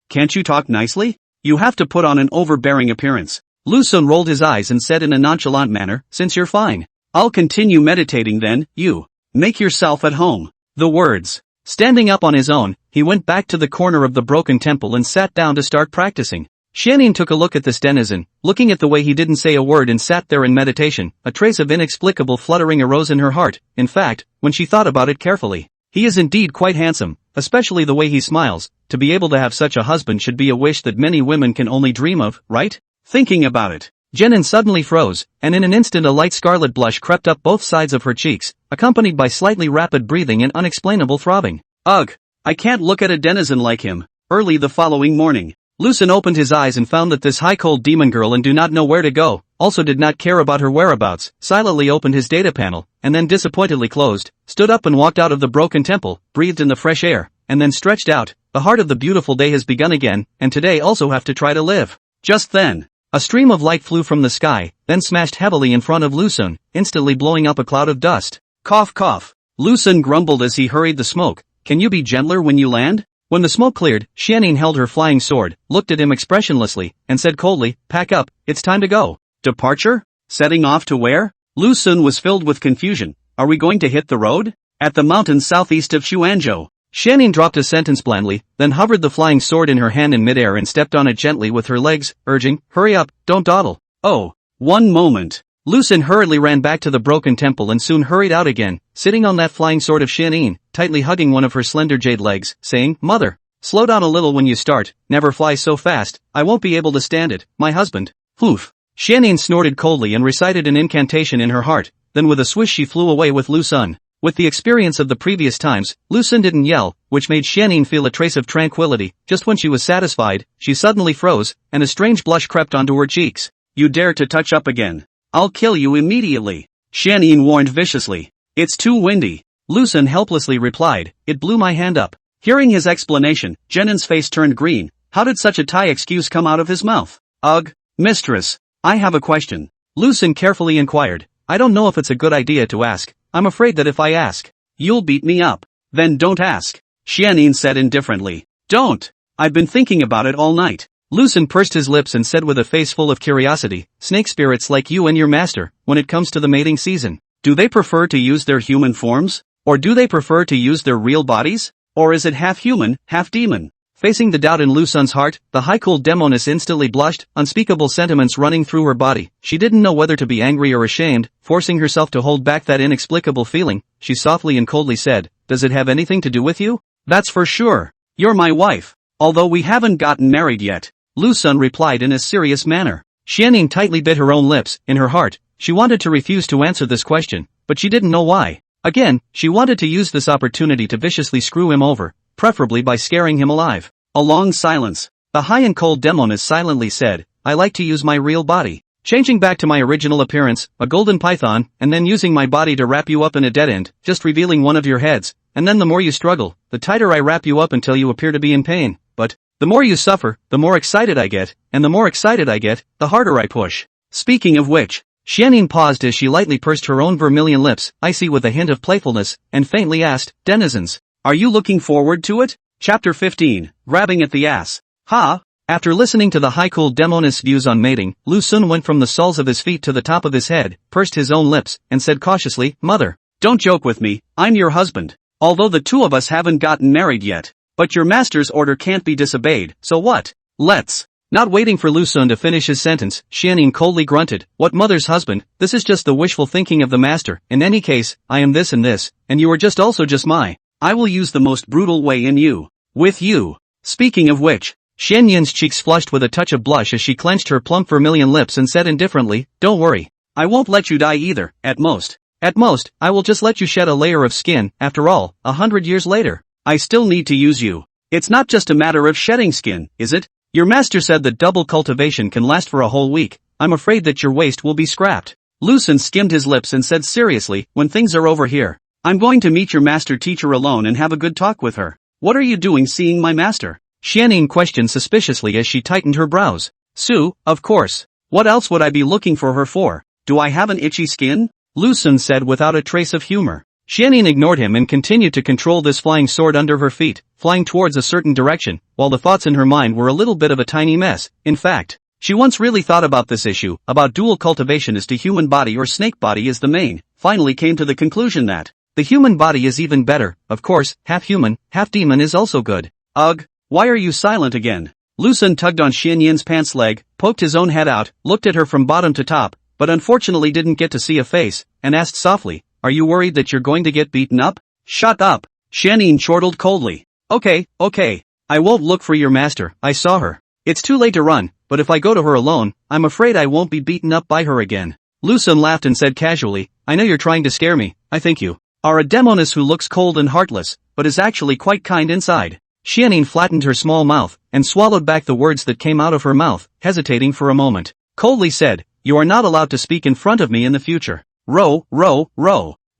Can't you talk nicely? You have to put on an overbearing appearance. Lu Sun rolled his eyes and said in a nonchalant manner, since you're fine, I'll continue meditating then. You make yourself at home. The words. Standing up on his own, he went back to the corner of the broken temple and sat down to start practicing. Xianyin took a look at this denizen, looking at the way he didn't say a word and sat there in meditation. A trace of inexplicable fluttering arose in her heart. In fact, when she thought about it carefully, he is indeed quite handsome, especially the way he smiles. To be able to have such a husband should be a wish that many women can only dream of, right? Thinking about it, Jenin suddenly froze, and in an instant a light scarlet blush crept up both sides of her cheeks, accompanied by slightly rapid breathing and unexplainable throbbing. Ugh! I can't look at a denizen like him. Early the following morning, Lucen opened his eyes and found that this high-cold demon girl and do not know where to go, also did not care about her whereabouts, silently opened his data panel, and then disappointedly closed, stood up and walked out of the broken temple, breathed in the fresh air, and then stretched out. The heart of the beautiful day has begun again, and today also have to try to live. Just then, a stream of light flew from the sky, then smashed heavily in front of Lucen, instantly blowing up a cloud of dust. Cough cough. Lucen grumbled as he hurried the smoke. Can you be gentler when you land? When the smoke cleared, Xianyin held her flying sword, looked at him expressionlessly, and said coldly, pack up, it's time to go. Departure? Setting off to where? Lucen was filled with confusion. Are we going to hit the road? At the mountains southeast of Xuanzhou. Xianyin dropped a sentence blandly, then hovered the flying sword in her hand in midair and stepped on it gently with her legs, urging, hurry up, don't dawdle. Oh, one moment. Lucen hurriedly ran back to the broken temple and soon hurried out again, sitting on that flying sword of Xianyin, tightly hugging one of her slender jade legs, saying, Mother, slow down a little when you start, never fly so fast, I won't be able to stand it, my husband. Poof. Xianyin snorted coldly and recited an incantation in her heart, then with a swish she flew away with Lucen. With the experience of the previous times, Lucen didn't yell, which made Xianyin feel a trace of tranquility. Just when she was satisfied, she suddenly froze, and a strange blush crept onto her cheeks. You dare to touch up again. I'll kill you immediately. Xianyin warned viciously. It's too windy. Lucen helplessly replied, it blew my hand up. Hearing his explanation, Jenin's face turned green. How did such a Thai excuse come out of his mouth? Ugh, mistress, I have a question. Lucen carefully inquired. I don't know if it's a good idea to ask. I'm afraid that if I ask, you'll beat me up. Then don't ask. Xianyin said indifferently. Don't. I've been thinking about it all night. Lucen pursed his lips and said with a face full of curiosity, snake spirits like you and your master, when it comes to the mating season, do they prefer to use their human forms? Or do they prefer to use their real bodies? Or is it half human, half demon? Facing the doubt in Lucen's heart, the high-cooled Demoness instantly blushed, unspeakable sentiments running through her body. She didn't know whether to be angry or ashamed, forcing herself to hold back that inexplicable feeling. She softly and coldly said, does it have anything to do with you? That's for sure. You're my wife. Although we haven't gotten married yet. Lucen replied in a serious manner. Xianyin tightly bit her own lips. In her heart, she wanted to refuse to answer this question, but she didn't know why. Again, she wanted to use this opportunity to viciously screw him over, preferably by scaring him alive. A long silence. The high and cold Demoness silently said, I like to use my real body. Changing back to my original appearance, a golden python, and then using my body to wrap you up in a dead end, just revealing one of your heads, and then the more you struggle, the tighter I wrap you up until you appear to be in pain. But the more you suffer, the more excited I get, and the more excited I get, the harder I push. Speaking of which, Xianyin paused as she lightly pursed her own vermilion lips, icy with a hint of playfulness, and faintly asked, denizens, are you looking forward to it? Chapter 15, Grabbing at the Ass. Ha! After listening to the high-cooled Demoness' views on mating, Lucen went from the soles of his feet to the top of his head, pursed his own lips, and said cautiously, Mother, don't joke with me, I'm your husband. Although the two of us haven't gotten married yet. But your master's order can't be disobeyed, so what? Let's. Not waiting for Lucen to finish his sentence, Xianyin coldly grunted, what mother's husband, this is just the wishful thinking of the master, in any case, I am this, and you are just also just my. I will use the most brutal way in you. With you. Speaking of which, Xianyin's cheeks flushed with a touch of blush as she clenched her plump vermilion lips and said indifferently, don't worry. I won't let you die either, at most. At most, I will just let you shed a layer of skin, after all, 100 years later. I still need to use you. It's not just a matter of shedding skin, is it? Your master said that double cultivation can last for a whole week. I'm afraid that your waist will be scrapped. Lucen skimmed his lips and said seriously, when things are over here, I'm going to meet your master teacher alone and have a good talk with her. What are you doing seeing my master? Xianyin questioned suspiciously as she tightened her brows. Sue, of course. What else would I be looking for her for? Do I have an itchy skin? Lucen said without a trace of humor. Xianyin ignored him and continued to control this flying sword under her feet, flying towards a certain direction, while the thoughts in her mind were a little bit of a tiny mess. In fact, she once really thought about this issue, about dual cultivation as to human body or snake body is the main, finally came to the conclusion that the human body is even better, of course, half human, half demon is also good. Ugh, why are you silent again? Lu Sun tugged on Xian Yin's pants leg, poked his own head out, looked at her from bottom to top, but unfortunately didn't get to see a face, and asked softly, "Are you worried that you're going to get beaten up?" "Shut up," Xian Yin chortled coldly. Okay. I won't look for your master, I saw her. It's too late to run, but if I go to her alone, I'm afraid I won't be beaten up by her again." Lu Sun laughed and said casually, "I know you're trying to scare me, I think you are a Demoness who looks cold and heartless, but is actually quite kind inside." Xian Yin flattened her small mouth, and swallowed back the words that came out of her mouth, hesitating for a moment. Coldly said, "You are not allowed to speak in front of me in the future." Row.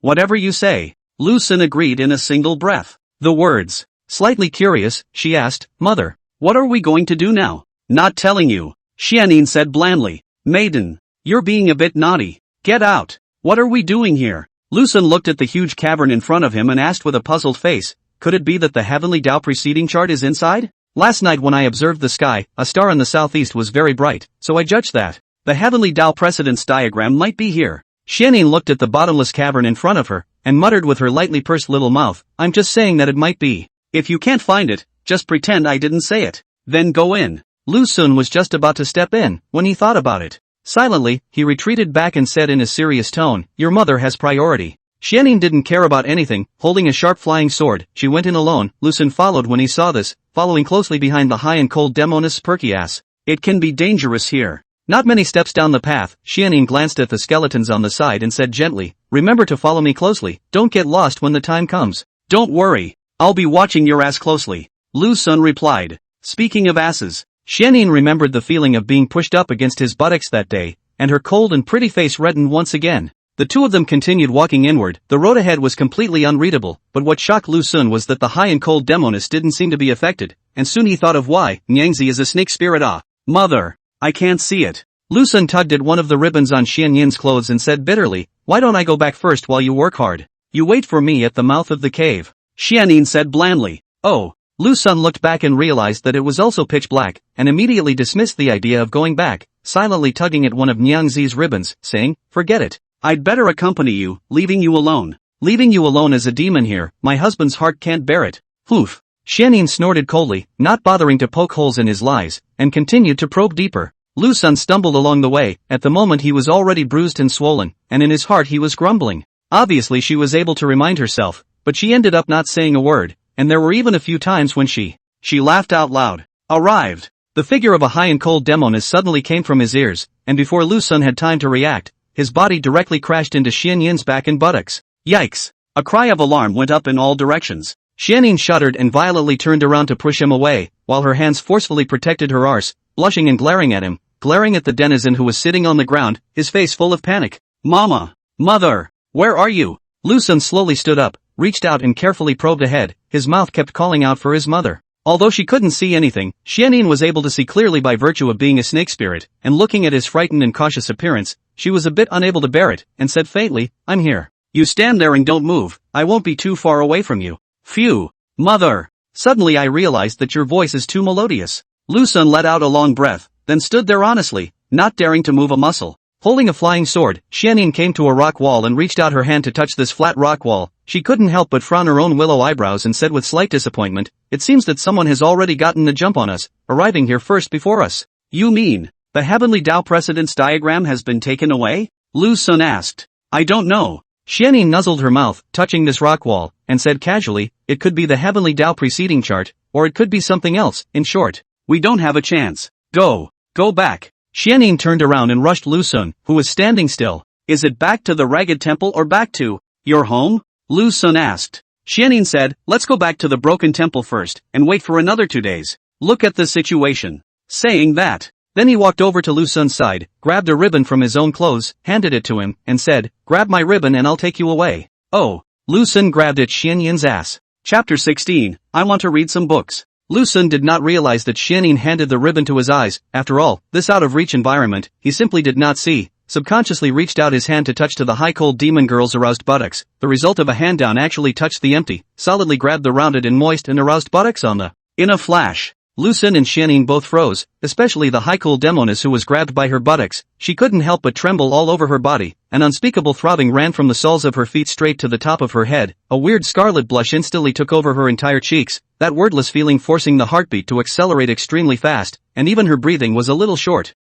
Whatever you say." Lu Sun agreed in a single breath. The words. Slightly curious, she asked, "Mother, what are we going to do now?" "Not telling you," Xian Yin said blandly. "Maiden, you're being a bit naughty. Get out. What are we doing here?" Lu Sun looked at the huge cavern in front of him and asked with a puzzled face, "Could it be that the heavenly Tao preceding chart is inside? Last night when I observed the sky, a star in the southeast was very bright, so I judged that the heavenly Tao precedence diagram might be here." Xian Yin looked at the bottomless cavern in front of her, and muttered with her lightly pursed little mouth, "I'm just saying that it might be. If you can't find it, just pretend I didn't say it. Then go in." Lu Sun was just about to step in, when he thought about it. Silently, he retreated back and said in a serious tone, "Your mother has priority." Xian Yin didn't care about anything, holding a sharp flying sword, she went in alone. Lu Sun followed when he saw this, following closely behind the high and cold Demoness' perky ass. "It can be dangerous here." Not many steps down the path, Xian Yin glanced at the skeletons on the side and said gently, "Remember to follow me closely, don't get lost when the time comes." "Don't worry, I'll be watching your ass closely," Lu Sun replied. Speaking of asses, Xian Yin remembered the feeling of being pushed up against his buttocks that day, and her cold and pretty face reddened once again. The two of them continued walking inward. The road ahead was completely unreadable, but what shocked Lu Sun was that the high and cold Demoness didn't seem to be affected, and soon he thought of why. "Nyangzi is a snake spirit. Ah, mother, I can't see it." Lu Sun tugged at one of the ribbons on Xian Yin's clothes and said bitterly, "Why don't I go back first while you work hard? You wait for me at the mouth of the cave." Xian Yin said blandly, "Oh." Lu Sun looked back and realized that it was also pitch black, and immediately dismissed the idea of going back, silently tugging at one of Nyangzi's ribbons, saying, "Forget it. I'd better accompany you, leaving you alone." "Leaving you alone as a demon here, my husband's heart can't bear it." "Poof." Xian Yin snorted coldly, not bothering to poke holes in his lies, and continued to probe deeper. Lu Sun stumbled along the way. At the moment he was already bruised and swollen, and in his heart he was grumbling. Obviously she was able to remind herself, but she ended up not saying a word, and there were even a few times when she laughed out loud. Arrived. The figure of a high and cold Demoness suddenly came from his ears, and before Lu Sun had time to react, his body directly crashed into Xian Yin's back and buttocks. Yikes! A cry of alarm went up in all directions. Xian Yin shuddered and violently turned around to push him away, while her hands forcefully protected her arse, blushing and glaring at him, glaring at the denizen who was sitting on the ground, his face full of panic. "Mama! Mother! Where are you?" Lu Sun slowly stood up, reached out and carefully probed ahead. His mouth kept calling out for his mother. Although she couldn't see anything, Xian Yin was able to see clearly by virtue of being a snake spirit, and looking at his frightened and cautious appearance, she was a bit unable to bear it, and said faintly, "I'm here. You stand there and don't move, I won't be too far away from you." "Phew. Mother. Suddenly I realized that your voice is too melodious." Lu Sun let out a long breath, then stood there honestly, not daring to move a muscle. Holding a flying sword, Xian Yin came to a rock wall and reached out her hand to touch this flat rock wall. She couldn't help but frown her own willow eyebrows and said with slight disappointment, "It seems that someone has already gotten the jump on us, arriving here first before us." "You mean, the heavenly Tao precedence diagram has been taken away?" Lu Sun asked. "I don't know." Xian Yin nuzzled her mouth, touching this rock wall, and said casually, "It could be the heavenly Tao preceding chart, or it could be something else. In short, we don't have a chance. Go back." Xian Yin turned around and rushed Lu Sun, who was standing still. "Is it back to the Ragged Temple or back to your home?" Lu Sun asked. Xian Yin said, "Let's go back to the Broken Temple first, and wait for another 2 days. Look at the situation." Saying that, then he walked over to Lu Sun's side, grabbed a ribbon from his own clothes, handed it to him, and said, "Grab my ribbon and I'll take you away." "Oh." Lu Sun grabbed at Xian Yin's ass. Chapter 16, I want to read some books. Lu Sun did not realize that Xian Yin handed the ribbon to his eyes. After all, this out-of-reach environment, he simply did not see. Subconsciously reached out his hand to touch to the high-cold demon girl's aroused buttocks. The result of a hand-down actually touched the empty, solidly grabbed the rounded and moist and aroused buttocks on the. In a flash, Lu Xun and Xianning both froze, especially the high-cool Demoness who was grabbed by her buttocks. She couldn't help but tremble all over her body. An unspeakable throbbing ran from the soles of her feet straight to the top of her head. A weird scarlet blush instantly took over her entire cheeks, that wordless feeling forcing the heartbeat to accelerate extremely fast, and even her breathing was a little short.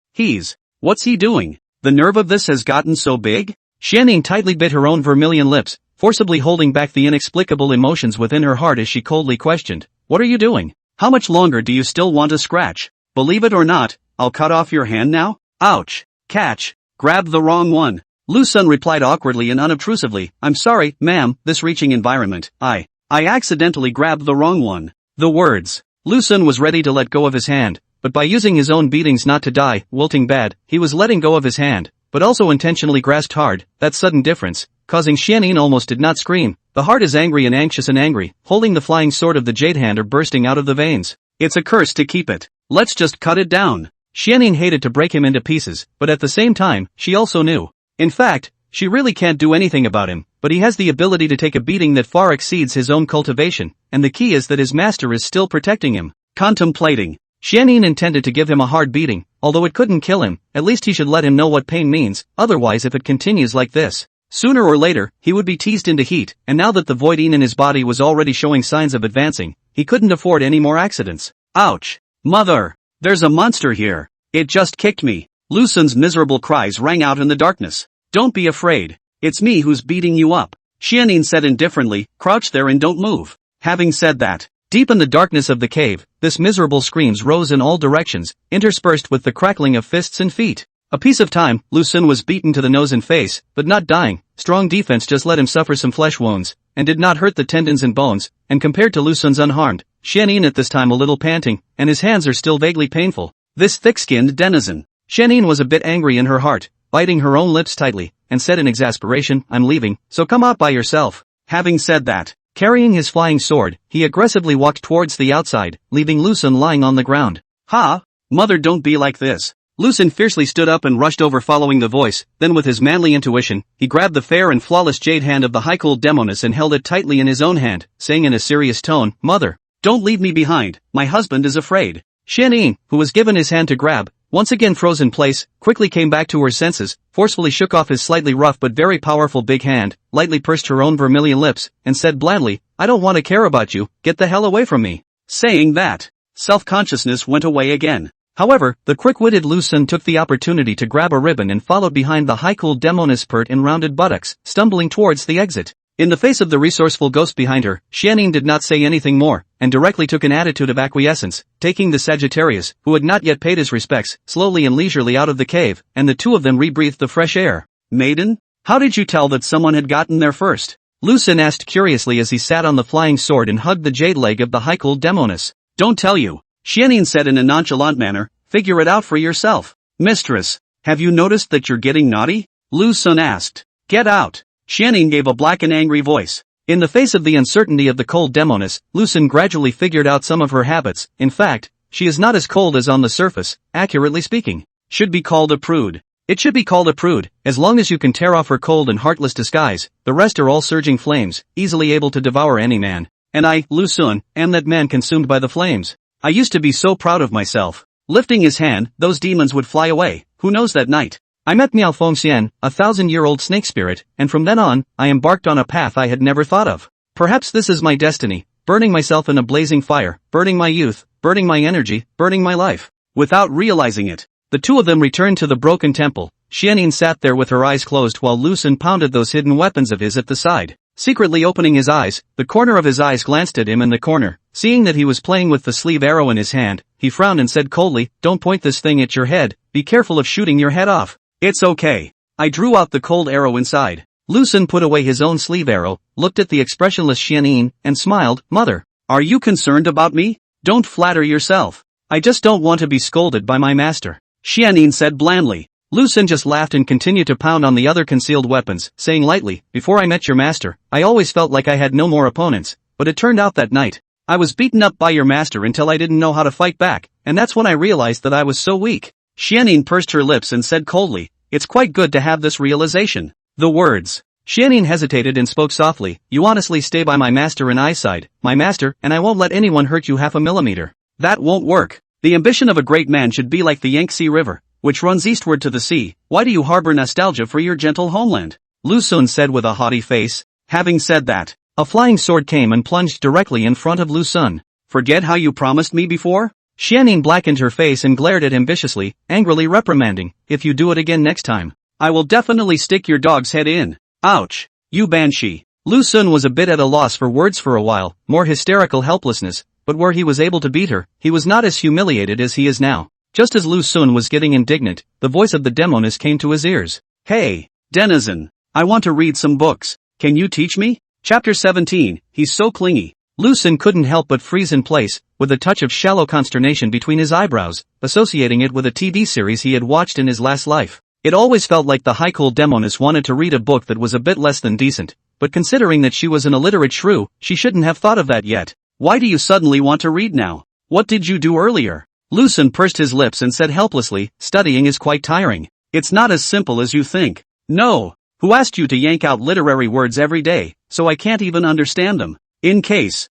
What's he doing? The nerve of this has gotten so big? Xianning tightly bit her own vermilion lips, forcibly holding back the inexplicable emotions within her heart as she coldly questioned, "What are you doing? How much longer do you still want to scratch? Believe it or not, I'll cut off your hand now?" "Ouch. Catch. Grab the wrong one." Lu Xun replied awkwardly and unobtrusively, "I'm sorry, ma'am, this reaching environment, I accidentally grabbed the wrong one." The words. Lu Xun was ready to let go of his hand, but by using his own beatings not to die, wilting bad, he was letting go of his hand, but also intentionally grasped hard. That sudden difference, causing Xianning almost did not scream. The heart is angry and anxious and angry, holding the flying sword of the jade hand are bursting out of the veins. It's a curse to keep it. Let's just cut it down. Xianning hated to break him into pieces, but at the same time, she also knew. In fact, she really can't do anything about him, but he has the ability to take a beating that far exceeds his own cultivation, and the key is that his master is still protecting him. Contemplating. Xianning intended to give him a hard beating, although it couldn't kill him, at least he should let him know what pain means, otherwise if it continues like this, sooner or later, he would be teased into heat, and now that the void in his body was already showing signs of advancing, he couldn't afford any more accidents. Ouch! Mother! There's a monster here! It just kicked me! Lu Xun's miserable cries rang out in the darkness. "Don't be afraid. It's me who's beating you up," Xianning said indifferently, "crouch there and don't move." Having said that, deep in the darkness of the cave, this miserable screams rose in all directions, interspersed with the crackling of fists and feet. A piece of time, Lu Xun was beaten to the nose and face, but not dying. Strong defense just let him suffer some flesh wounds, and did not hurt the tendons and bones, and compared to Lu Xun's unharmed, Xianning at this time a little panting, and his hands are still vaguely painful. This thick-skinned denizen. Xianning was a bit angry in her heart, biting her own lips tightly, and said in exasperation, "I'm leaving, so come out by yourself." Having said that, carrying his flying sword, he aggressively walked towards the outside, leaving Lu Xun lying on the ground. "Ha! Mother, don't be like this." Lu Xun fiercely stood up and rushed over following the voice, then with his manly intuition, he grabbed the fair and flawless jade hand of the high-cooled Demoness and held it tightly in his own hand, saying in a serious tone, "Mother, don't leave me behind, my husband is afraid." Xianning, who was given his hand to grab, once again froze in place, quickly came back to her senses, forcefully shook off his slightly rough but very powerful big hand, lightly pursed her own vermilion lips, and said blandly, "I don't want to care about you, get the hell away from me." Saying that, self-consciousness went away again. However, the quick-witted Lu Xun took the opportunity to grab a ribbon and followed behind the high-cooled Demoness pert and rounded buttocks, stumbling towards the exit. In the face of the resourceful ghost behind her, Xianning did not say anything more, and directly took an attitude of acquiescence, taking the Sagittarius, who had not yet paid his respects, slowly and leisurely out of the cave, and the two of them rebreathed the fresh air. "Maiden? How did you tell that someone had gotten there first?" Lu Xun asked curiously as he sat on the flying sword and hugged the jade leg of the high-cooled Demoness. "Don't tell you," Xianning said in a nonchalant manner, "figure it out for yourself." "Mistress, have you noticed that you're getting naughty?" Lu Xun asked. "Get out." Xianning gave a black and angry voice. In the face of the uncertainty of the cold Demoness, Lu Xun gradually figured out some of her habits. In fact, she is not as cold as on the surface, accurately speaking. Should be called a prude. It should be called a prude, as long as you can tear off her cold and heartless disguise, the rest are all surging flames, easily able to devour any man. And I, Lu Xun, am that man consumed by the flames. I used to be so proud of myself. Lifting his hand, those demons would fly away. Who knows that night? I met Miao Fengxian, a 1,000-year-old snake spirit, and from then on, I embarked on a path I had never thought of. Perhaps this is my destiny, burning myself in a blazing fire, burning my youth, burning my energy, burning my life. Without realizing it, the two of them returned to the broken temple. Xianning sat there with her eyes closed while Lu Xun pounded those hidden weapons of his at the side. Secretly opening his eyes, the corner of his eyes glanced at him in the corner. Seeing that he was playing with the sleeve arrow in his hand, he frowned and said coldly, "Don't point this thing at your head, be careful of shooting your head off." "It's okay." I drew out the cold arrow inside. Lu Xun put away his own sleeve arrow, looked at the expressionless Xianning, and smiled. "Mother, are you concerned about me? Don't flatter yourself. I just don't want to be scolded by my master," Xianning said blandly. Lu Xun just laughed and continued to pound on the other concealed weapons, saying lightly, "Before I met your master, I always felt like I had no more opponents, but it turned out that night, I was beaten up by your master until I didn't know how to fight back, and that's when I realized that I was so weak." Xianning pursed her lips and said coldly, "It's quite good to have this realization." The words. Xianning hesitated and spoke softly, "You honestly stay by my master and eyesight, my master, and I won't let anyone hurt you half a millimeter." That won't work. The ambition of a great man should be like the Yangtze River, which runs eastward to the sea. Why do you harbor nostalgia for your gentle homeland? Lu Xun said with a haughty face. Having said that, a flying sword came and plunged directly in front of Lu Xun. Forget how you promised me before? Xianning blackened her face and glared at him viciously, angrily reprimanding, if you do it again next time, I will definitely stick your dog's head in. Ouch! You banshee. Lu Xun was a bit at a loss for words for a while, more hysterical helplessness, but where he was able to beat her, he was not as humiliated as he is now. Just as Lu Xun was getting indignant, the voice of the Demoness came to his ears. Hey, denizen, I want to read some books. Can you teach me? Chapter 17, He's So Clingy. Lu Xun couldn't help but freeze in place, with a touch of shallow consternation between his eyebrows, associating it with a TV series he had watched in his last life. It always felt like the high-cool Demoness wanted to read a book that was a bit less than decent, but considering that she was an illiterate shrew, she shouldn't have thought of that yet. Why do you suddenly want to read now? What did you do earlier? Lu Xun pursed his lips and said helplessly, studying is quite tiring. It's not as simple as you think. No. Who asked you to yank out literary words every day, so I can't even understand them? In case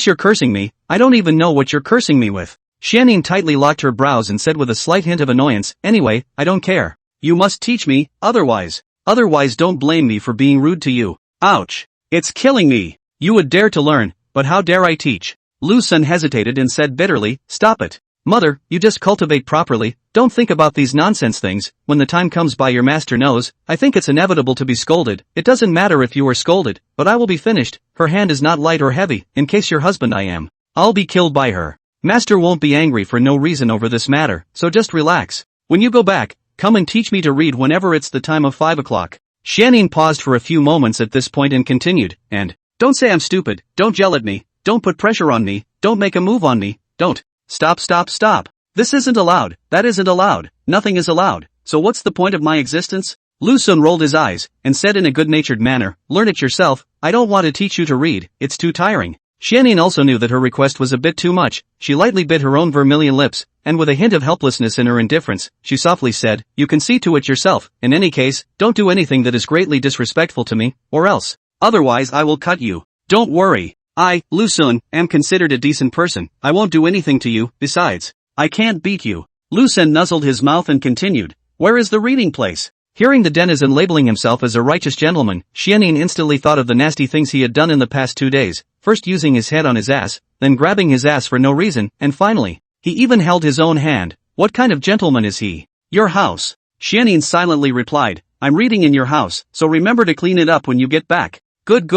you're cursing me, I don't even know what you're cursing me with. Xianning tightly locked her brows and said with a slight hint of annoyance, anyway, I don't care. You must teach me, otherwise don't blame me for being rude to you. Ouch. It's killing me. You would dare to learn, but how dare I teach? Lu Xun hesitated and said bitterly, stop it. Mother, you just cultivate properly, don't think about these nonsense things, when the time comes by your master knows, I think it's inevitable to be scolded, it doesn't matter if you are scolded, but I will be finished, her hand is not light or heavy, in case your husband I am. I'll be killed by her. Master won't be angry for no reason over this matter, so just relax. When you go back, come and teach me to read whenever it's the time of 5 o'clock. Xianning paused for a few moments at this point and continued, and, don't say I'm stupid, don't yell at me, don't put pressure on me, don't make a move on me, don't. Stop. This isn't allowed, that isn't allowed, nothing is allowed, so what's the point of my existence? Lu Xun rolled his eyes, and said in a good-natured manner, learn it yourself, I don't want to teach you to read, it's too tiring. Xianning also knew that her request was a bit too much, she lightly bit her own vermilion lips, and with a hint of helplessness in her indifference, she softly said, you can see to it yourself, in any case, don't do anything that is greatly disrespectful to me, or else. Otherwise I will cut you. Don't worry. I, Lu Xun, am considered a decent person, I won't do anything to you, besides, I can't beat you. Lu Xun nuzzled his mouth and continued, where is the reading place? Hearing the denizen labeling himself as a righteous gentleman, Xianning instantly thought of the nasty things he had done in the past 2 days, first using his head on his ass, then grabbing his ass for no reason, and finally, he even held his own hand. What kind of gentleman is he? Your house. Xianning silently replied, I'm reading in your house, so remember to clean it up when you get back. Good.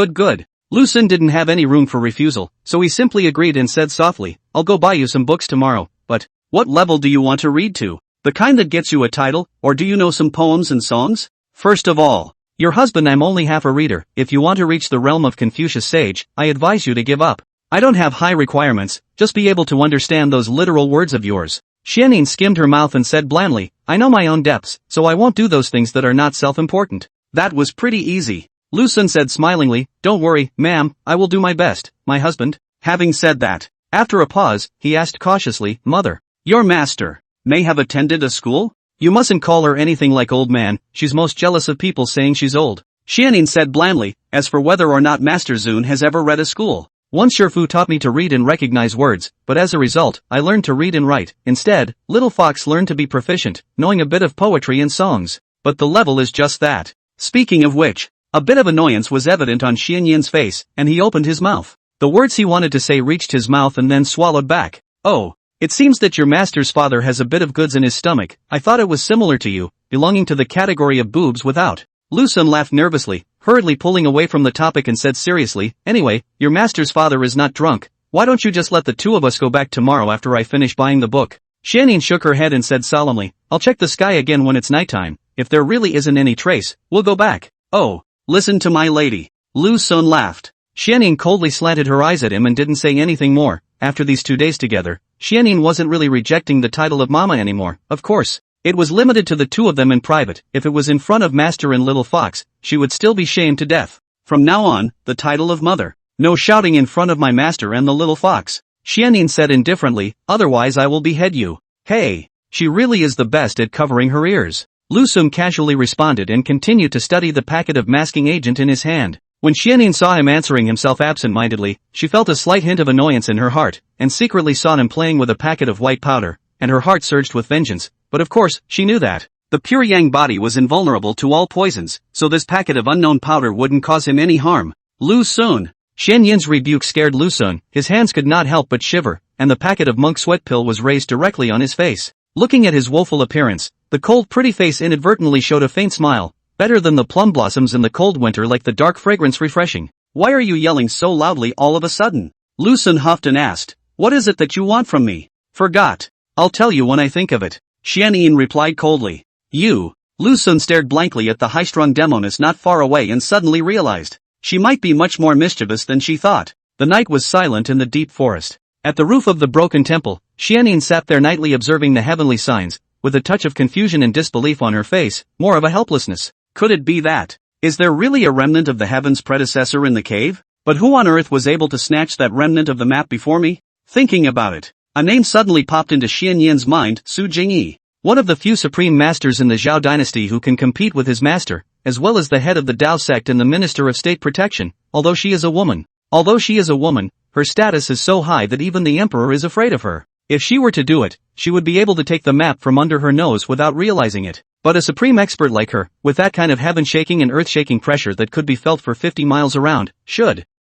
Lu Xun didn't have any room for refusal, so he simply agreed and said softly, I'll go buy you some books tomorrow, but, what level do you want to read to? The kind that gets you a title, or do you know some poems and songs? First of all, your husband I'm only half a reader, if you want to reach the realm of Confucius sage, I advise you to give up. I don't have high requirements, just be able to understand those literal words of yours. Xianning skimmed her mouth and said blandly, I know my own depths, so I won't do those things that are not self-important. That was pretty easy. Lu Xun said smilingly, don't worry, ma'am, I will do my best, my husband. Having said that, after a pause, he asked cautiously, Mother, your master may have attended a school? You mustn't call her anything like old man, she's most jealous of people saying she's old. Xianning said blandly, as for whether or not Master Xun has ever read a school. Once Shifu taught me to read and recognize words, but as a result, I learned to read and write. Instead, little Fox learned to be proficient, knowing a bit of poetry and songs. But the level is just that. Speaking of which, a bit of annoyance was evident on Xianyin's face, and he opened his mouth. The words he wanted to say reached his mouth and then swallowed back. Oh, it seems that your master's father has a bit of goods in his stomach, I thought it was similar to you, belonging to the category of boobs without. Lu Xun laughed nervously, hurriedly pulling away from the topic and said seriously, anyway, your master's father is not drunk, why don't you just let the two of us go back tomorrow after I finish buying the book? Xianning shook her head and said solemnly, I'll check the sky again when it's nighttime, if there really isn't any trace, we'll go back. Oh. Listen to my lady. Lu Xun laughed. Xianning coldly slanted her eyes at him and didn't say anything more. After these 2 days together, Xianning wasn't really rejecting the title of Mama anymore, of course. It was limited to the two of them in private. If it was in front of Master and Little Fox, she would still be shamed to death. From now on, the title of Mother. No shouting in front of my master and the Little Fox. Xianning said indifferently, otherwise I will behead you. Hey, she really is the best at covering her ears. Lu Xun casually responded and continued to study the packet of masking agent in his hand. When Xianyin saw him answering himself absent-mindedly, she felt a slight hint of annoyance in her heart, and secretly saw him playing with a packet of white powder, and her heart surged with vengeance, but of course, she knew that the pure yang body was invulnerable to all poisons, so this packet of unknown powder wouldn't cause him any harm. Lu Sun. Xianyin's rebuke scared Lu Sun, his hands could not help but shiver, and the packet of monk sweat pill was raised directly on his face. Looking at his woeful appearance, the cold pretty face inadvertently showed a faint smile, better than the plum blossoms in the cold winter, like the dark fragrance refreshing. Why are you yelling so loudly all of a sudden? Lu Sun huffed and asked, what is it that you want from me? Forgot. I'll tell you when I think of it. Xianyin replied coldly. You. Lu Sun stared blankly at the high-strung Demoness not far away and suddenly realized she might be much more mischievous than she thought. The night was silent in the deep forest. At the roof of the broken temple, Xianyin sat there nightly observing the heavenly signs, with a touch of confusion and disbelief on her face, more of a helplessness. Could it be that? Is there really a remnant of the heaven's predecessor in the cave? But who on earth was able to snatch that remnant of the map before me? Thinking about it, a name suddenly popped into Xianyin's mind, Su Jingyi. One of the few supreme masters in the Zhao dynasty who can compete with his master, as well as the head of the Dao sect and the minister of state protection, although she is a woman. Her status is so high that even the emperor is afraid of her. If she were to do it, she would be able to take the map from under her nose without realizing it. But a supreme expert like her, with that kind of heaven-shaking and earth-shaking pressure that could be felt for 50 miles around,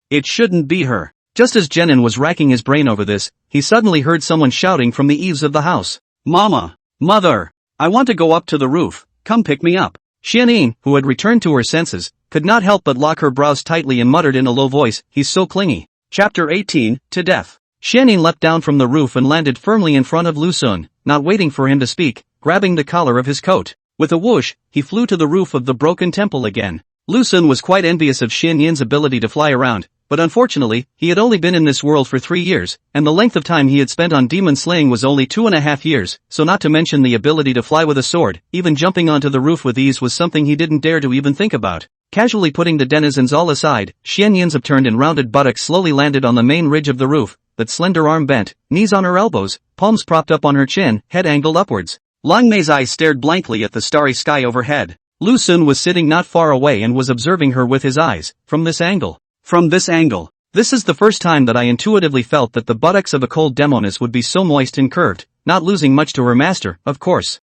it shouldn't be her. Just as Zenon was racking his brain over this, he suddenly heard someone shouting from the eaves of the house. Mama! Mother! I want to go up to the roof, come pick me up. Xianyin, who had returned to her senses, could not help but lock her brows tightly and muttered in a low voice, he's so clingy. Chapter 18, To Death. Xianyin leapt down from the roof and landed firmly in front of Lu Sun, not waiting for him to speak, grabbing the collar of his coat. With a whoosh, he flew to the roof of the broken temple again. Lu Sun was quite envious of Xianyin's ability to fly around, but unfortunately, he had only been in this world for 3 years, and the length of time he had spent on demon slaying was only 2.5 years, so not to mention the ability to fly with a sword, even jumping onto the roof with ease was something he didn't dare to even think about. Casually putting the denizens all aside, Xianyin's upturned and rounded buttocks slowly landed on the main ridge of the roof, that slender arm bent, knees on her elbows, palms propped up on her chin, head angled upwards. Lang Mei's eyes stared blankly at the starry sky overhead. Lu Sun was sitting not far away and was observing her with his eyes, from this angle. This is the first time that I intuitively felt that the buttocks of a cold Demoness would be so moist and curved, not losing much to her master, of course.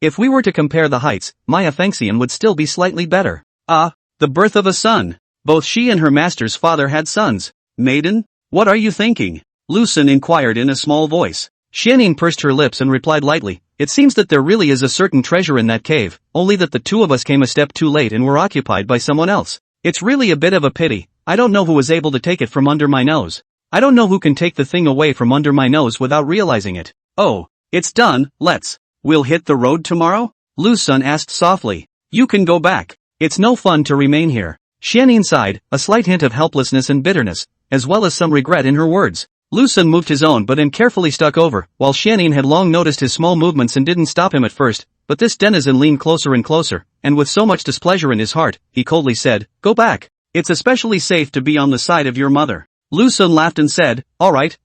If we were to compare the heights, Maya Fengxian would still be slightly better. The birth of a son. Both she and her master's father had sons. Maiden? What are you thinking? Lu Sun inquired in a small voice. Xianyin pursed her lips and replied lightly, it seems that there really is a certain treasure in that cave, only that the two of us came a step too late and were occupied by someone else. It's really a bit of a pity. I don't know who was able to take it from under my nose. I don't know who can take the thing away from under my nose without realizing it. Oh, it's done, we'll hit the road tomorrow? Lu Sun asked softly. You can go back. It's no fun to remain here. Xianyin sighed, a slight hint of helplessness and bitterness, as well as some regret in her words. Lu Sun moved his own but carefully stuck over, while Xianyin had long noticed his small movements and didn't stop him at first, but this denizen leaned closer and closer, and with so much displeasure in his heart, he coldly said, go back. It's especially safe to be on the side of your mother. Lu Sun laughed and said, alright.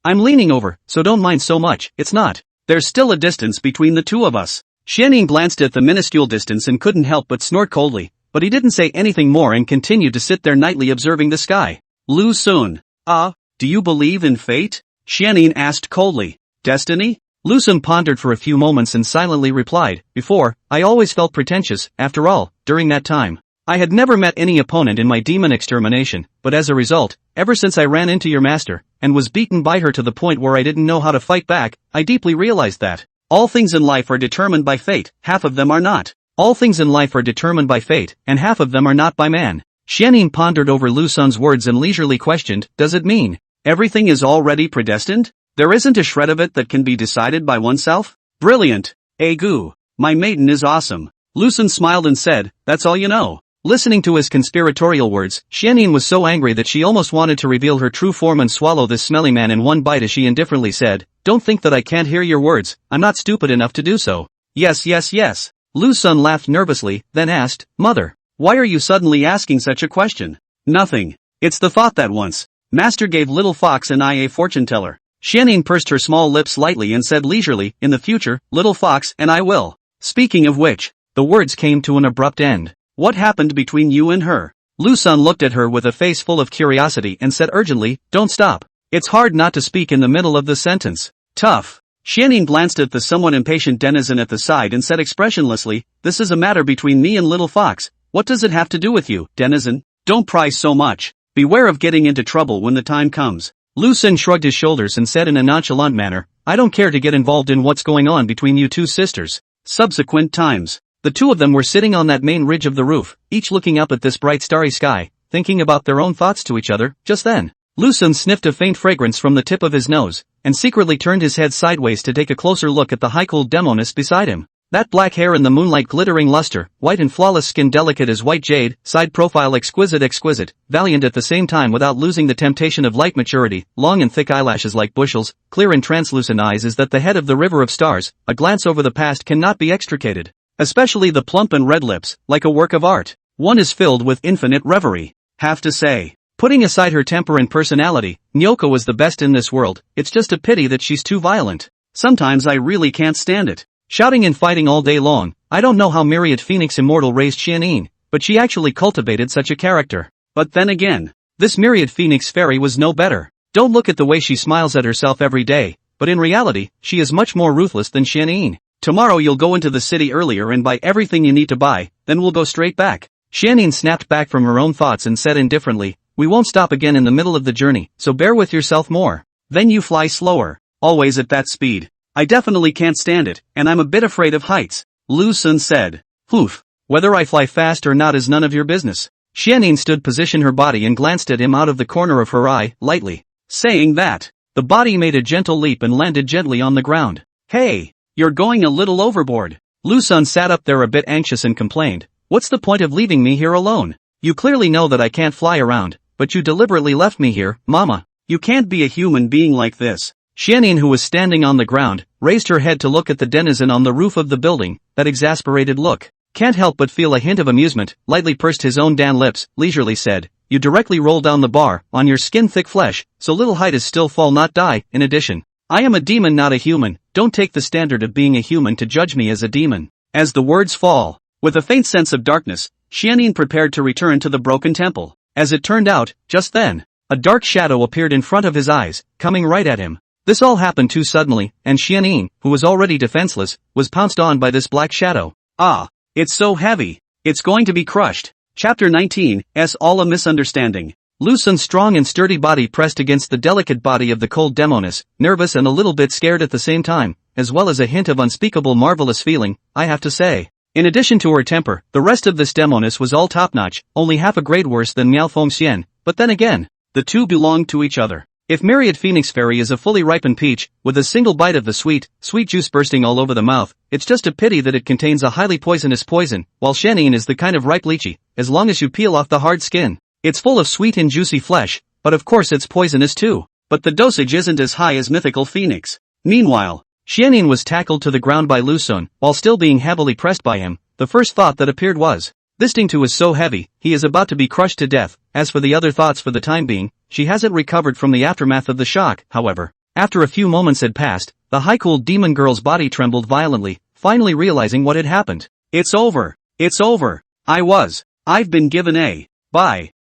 I'm leaning over, so don't mind so much, it's not. There's still a distance between the two of us. Xianyin glanced at the minuscule distance and couldn't help but snort coldly, but he didn't say anything more and continued to sit there nightly observing the sky. Lu Sun. Do you believe in fate? Xianyin asked coldly. Destiny? Lu Sun pondered for a few moments and silently replied, before, I always felt pretentious, after all, during that time. I had never met any opponent in my demon extermination, but as a result, ever since I ran into your master, and was beaten by her to the point where I didn't know how to fight back, I deeply realized that all things in life are determined by fate, half of them are not. All things in life are determined by fate, and half of them are not by man. Xianyin pondered over Lu Sun's words and leisurely questioned, does it mean everything is already predestined? There isn't a shred of it that can be decided by oneself? Brilliant. Egu. My maiden is awesome. Lu Sun smiled and said, that's all you know. Listening to his conspiratorial words, Xianyin was so angry that she almost wanted to reveal her true form and swallow this smelly man in one bite as she indifferently said, don't think that I can't hear your words, I'm not stupid enough to do so. Yes. Lu Sun laughed nervously, then asked, Mother, why are you suddenly asking such a question? Nothing. It's the thought that once Master gave little fox and I a fortune teller. Xianyin pursed her small lips slightly and said leisurely, in the future, little fox and I will. Speaking of which, the words came to an abrupt end. What happened between you and her? Lu Sun looked at her with a face full of curiosity and said urgently, "Don't stop." It's hard not to speak in the middle of the sentence. Tough. Xianyin glanced at the somewhat impatient denizen at the side and said expressionlessly, "This is a matter between me and Little Fox. What does it have to do with you, denizen? Don't pry so much. Beware of getting into trouble when the time comes." Lu Sun shrugged his shoulders and said in a nonchalant manner, "I don't care to get involved in what's going on between you two sisters." Subsequent times. The two of them were sitting on that main ridge of the roof, each looking up at this bright starry sky, thinking about their own thoughts to each other. Just then, Lu Sun sniffed a faint fragrance from the tip of his nose, and secretly turned his head sideways to take a closer look at the high-cooled Demoness beside him. That black hair in the moonlight glittering luster, white and flawless skin delicate as white jade, side profile exquisite, valiant at the same time without losing the temptation of light maturity, long and thick eyelashes like bushels, clear and translucent eyes is that the head of the river of stars, a glance over the past cannot be extricated. Especially the plump and red lips, like a work of art. One is filled with infinite reverie. Have to say. Putting aside her temper and personality, Nyoko was the best in this world. It's just a pity that she's too violent. Sometimes I really can't stand it. Shouting and fighting all day long. I don't know how Myriad Phoenix Immortal raised Xianyin, but she actually cultivated such a character. But then again, this Myriad Phoenix fairy was no better. Don't look at the way she smiles at herself every day, but in reality, she is much more ruthless than Xianyin. Tomorrow you'll go into the city earlier and buy everything you need to buy, then we'll go straight back. Xianyin snapped back from her own thoughts and said indifferently, "We won't stop again in the middle of the journey, so bear with yourself more. Then you fly slower. Always at that speed. I definitely can't stand it, and I'm a bit afraid of heights." Lu Sun said. "Poof. Whether I fly fast or not is none of your business." Xianyin stood position her body and glanced at him out of the corner of her eye, lightly. Saying that, the body made a gentle leap and landed gently on the ground. "Hey! You're going a little overboard." Lu Sun sat up there a bit anxious and complained, "What's the point of leaving me here alone? You clearly know that I can't fly around, but you deliberately left me here, Mama. You can't be a human being like this." Xianyin, who was standing on the ground, raised her head to look at the denizen on the roof of the building. That exasperated look. Can't help but feel a hint of amusement, lightly pursed his own Dan lips, leisurely said, "You directly roll down the bar, on your skin-thick flesh, so little height is still fall not die. In addition, I am a demon not a human, don't take the standard of being a human to judge me as a demon." As the words fall, with a faint sense of darkness, Xianyin prepared to return to the broken temple. As it turned out, just then, a dark shadow appeared in front of his eyes, coming right at him. This all happened too suddenly, and Xianyin, who was already defenseless, was pounced on by this black shadow. "Ah, it's so heavy. It's going to be crushed." Chapter 19, all a misunderstanding. Lu Sun's strong and sturdy body pressed against the delicate body of the cold Demoness, nervous and a little bit scared at the same time, as well as a hint of unspeakable marvelous feeling, I have to say. In addition to her temper, the rest of this Demoness was all top-notch, only half a grade worse than Miao Fengxian, but then again, the two belonged to each other. If Myriad Phoenix Fairy is a fully ripened peach, with a single bite of the sweet juice bursting all over the mouth, it's just a pity that it contains a highly poisonous poison, while Xianyin is the kind of ripe lychee, as long as you peel off the hard skin. It's full of sweet and juicy flesh, but of course it's poisonous too. But the dosage isn't as high as Mythical Phoenix. Meanwhile, Xianyin was tackled to the ground by Lu Sun, while still being heavily pressed by him. The first thought that appeared was, this thing too is so heavy, he is about to be crushed to death. As for the other thoughts, for the time being, she hasn't recovered from the aftermath of the shock. However, after a few moments had passed, the high-cooled demon girl's body trembled violently, finally realizing what had happened. It's over. It's over. I've been given a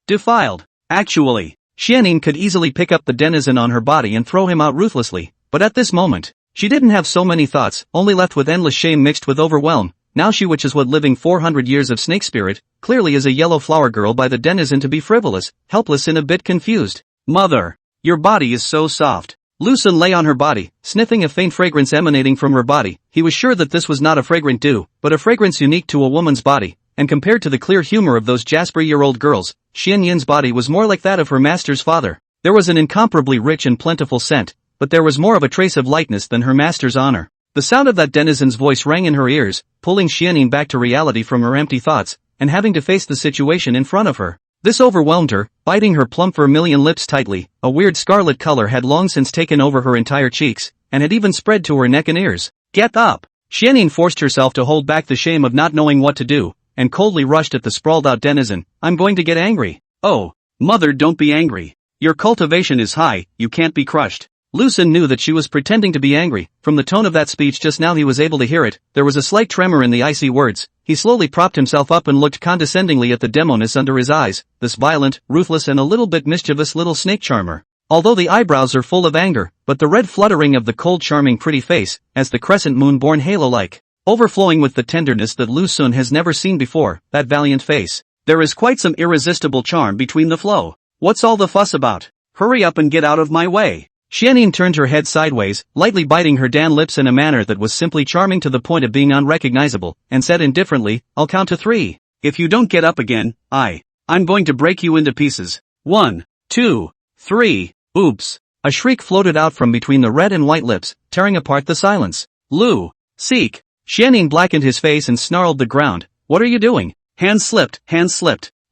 defiled. Actually, Xianyin could easily pick up the denizen on her body and throw him out ruthlessly, but at this moment, she didn't have so many thoughts, only left with endless shame mixed with overwhelm. Now she, which is what living 400 years of snake spirit, clearly is a yellow flower girl by the denizen to be frivolous, helpless and a bit confused. "Mother, your body is so soft." Lu Sun lay on her body, sniffing a faint fragrance emanating from her body. He was sure that this was not a fragrant dew, but a fragrance unique to a woman's body, and compared to the clear humor of those Jasper-year-old girls, Xianyin's body was more like that of her master's father. There was an incomparably rich and plentiful scent, but there was more of a trace of lightness than her master's honor. The sound of that denizen's voice rang in her ears, pulling Xianyin back to reality from her empty thoughts, and having to face the situation in front of her. This overwhelmed her, biting her plump vermilion lips tightly. A weird scarlet color had long since taken over her entire cheeks, and had even spread to her neck and ears. "Get up!" Xianyin forced herself to hold back the shame of not knowing what to do, and coldly rushed at the sprawled-out denizen. "I'm going to get angry." "Oh, mother, don't be angry. Your cultivation is high, you can't be crushed." Lu Xun knew that she was pretending to be angry. From the tone of that speech just now he was able to hear it. There was a slight tremor in the icy words. He slowly propped himself up and looked condescendingly at the Demoness under his eyes, this violent, ruthless and a little bit mischievous little snake charmer. Although the eyebrows are full of anger, but the red fluttering of the cold charming pretty face, as the crescent moon born halo-like, overflowing with the tenderness that Lu Xun has never seen before, that valiant face. There is quite some irresistible charm between the flow. What's all the fuss about? Hurry up and get out of my way. Xianyin turned her head sideways, lightly biting her dan lips in a manner that was simply charming to the point of being unrecognizable, and said indifferently, I'll count to 3. If you don't get up again, I'm going to break you into pieces. 1, 2, 3, oops. A shriek floated out from between the red and white lips, tearing apart the silence. Lu, seek. Xianyin blackened his face and snarled the ground. What are you doing? Hands slipped.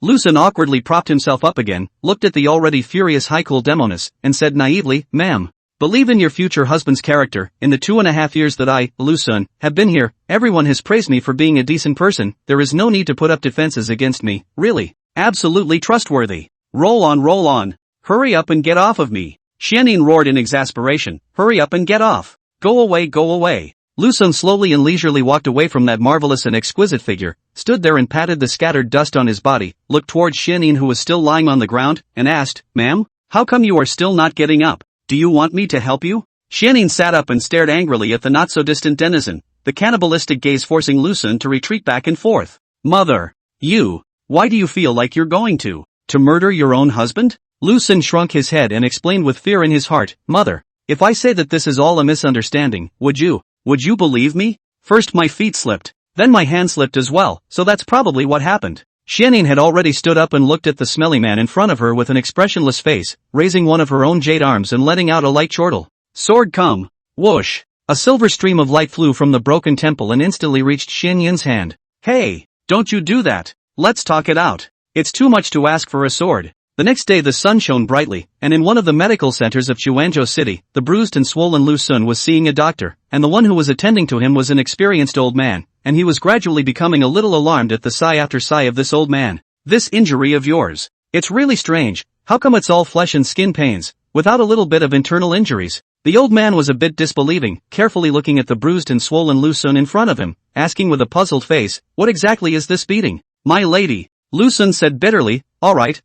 Lu Xun awkwardly propped himself up again, looked at the already furious high-cool Demoness, and said naively, Ma'am, believe in your future husband's character. In the 2.5 years that I, Lu Xun, have been here, everyone has praised me for being a decent person. There is no need to put up defenses against me, really. Absolutely trustworthy. Roll on. Hurry up and get off of me. Xianyin roared in exasperation. Hurry up and get off. Go away. Lu Xun slowly and leisurely walked away from that marvelous and exquisite figure, stood there and patted the scattered dust on his body, looked towards Xianyin who was still lying on the ground, and asked, Ma'am, how come you are still not getting up? Do you want me to help you? Xianyin sat up and stared angrily at the not-so-distant denizen, the cannibalistic gaze forcing Lu Xun to retreat back and forth. Mother, why do you feel like you're going to murder your own husband? Lu Xun shrunk his head and explained with fear in his heart, Mother, if I say that this is all a misunderstanding, would you believe me? First my feet slipped, then my hand slipped as well, so that's probably what happened. Xianyin had already stood up and looked at the smelly man in front of her with an expressionless face, raising one of her own jade arms and letting out a light chortle. Sword come. Whoosh. A silver stream of light flew from the broken temple and instantly reached Xianyin's hand. Hey, don't you do that. Let's talk it out. It's too much to ask for a sword. The next day the sun shone brightly, and in one of the medical centers of Chuanzhou City, the bruised and swollen Lu Xun was seeing a doctor, and the one who was attending to him was an experienced old man, and he was gradually becoming a little alarmed at the sigh after sigh of this old man. This injury of yours. It's really strange. How come it's all flesh and skin pains, without a little bit of internal injuries? The old man was a bit disbelieving, carefully looking at the bruised and swollen Lu Xun in front of him, asking with a puzzled face, what exactly is this beating? My lady. Lu Xun said bitterly, all right.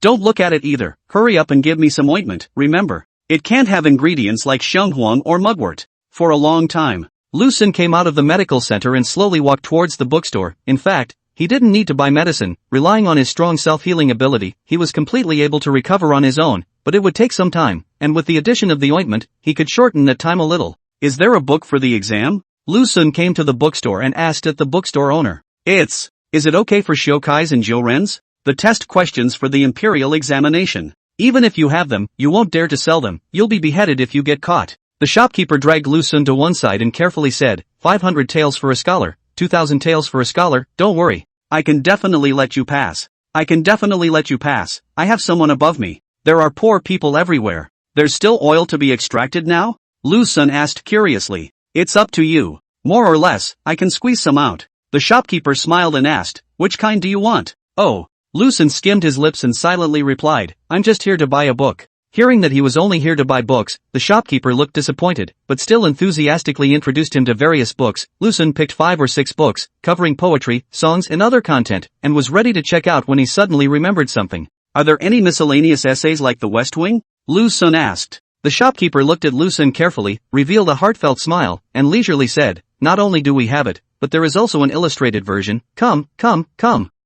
Don't look at it either. Hurry up and give me some ointment. Remember, it can't have ingredients like shenghuang or mugwort. For a long time, Lu Xun came out of the medical center and slowly walked towards the bookstore. In fact, he didn't need to buy medicine. Relying on his strong self-healing ability, he was completely able to recover on his own, but it would take some time, and with the addition of the ointment, he could shorten that time a little. Is there a book for the exam? Lu Xun came to the bookstore and asked at the bookstore owner. Is it okay for Shokais and Jourens? The test questions for the imperial examination. Even if you have them, you won't dare to sell them. You'll be beheaded if you get caught. The shopkeeper dragged Lu Xun to one side and carefully said, 500 taels for a scholar, 2,000 taels for a scholar. Don't worry. I can definitely let you pass. I have someone above me. There are poor people everywhere. There's still oil to be extracted now? Lu Xun asked curiously. It's up to you. More or less, I can squeeze some out. The shopkeeper smiled and asked, which kind do you want? Oh. Lu Xun skimmed his lips and silently replied, I'm just here to buy a book. Hearing that he was only here to buy books, the shopkeeper looked disappointed, but still enthusiastically introduced him to various books. Lu Xun picked 5 or 6 books, covering poetry, songs and other content, and was ready to check out when he suddenly remembered something. Are there any miscellaneous essays like The West Wing? Lu Xun asked. The shopkeeper looked at Lu Xun carefully, revealed a heartfelt smile, and leisurely said, not only do we have it, but there is also an illustrated version. Come.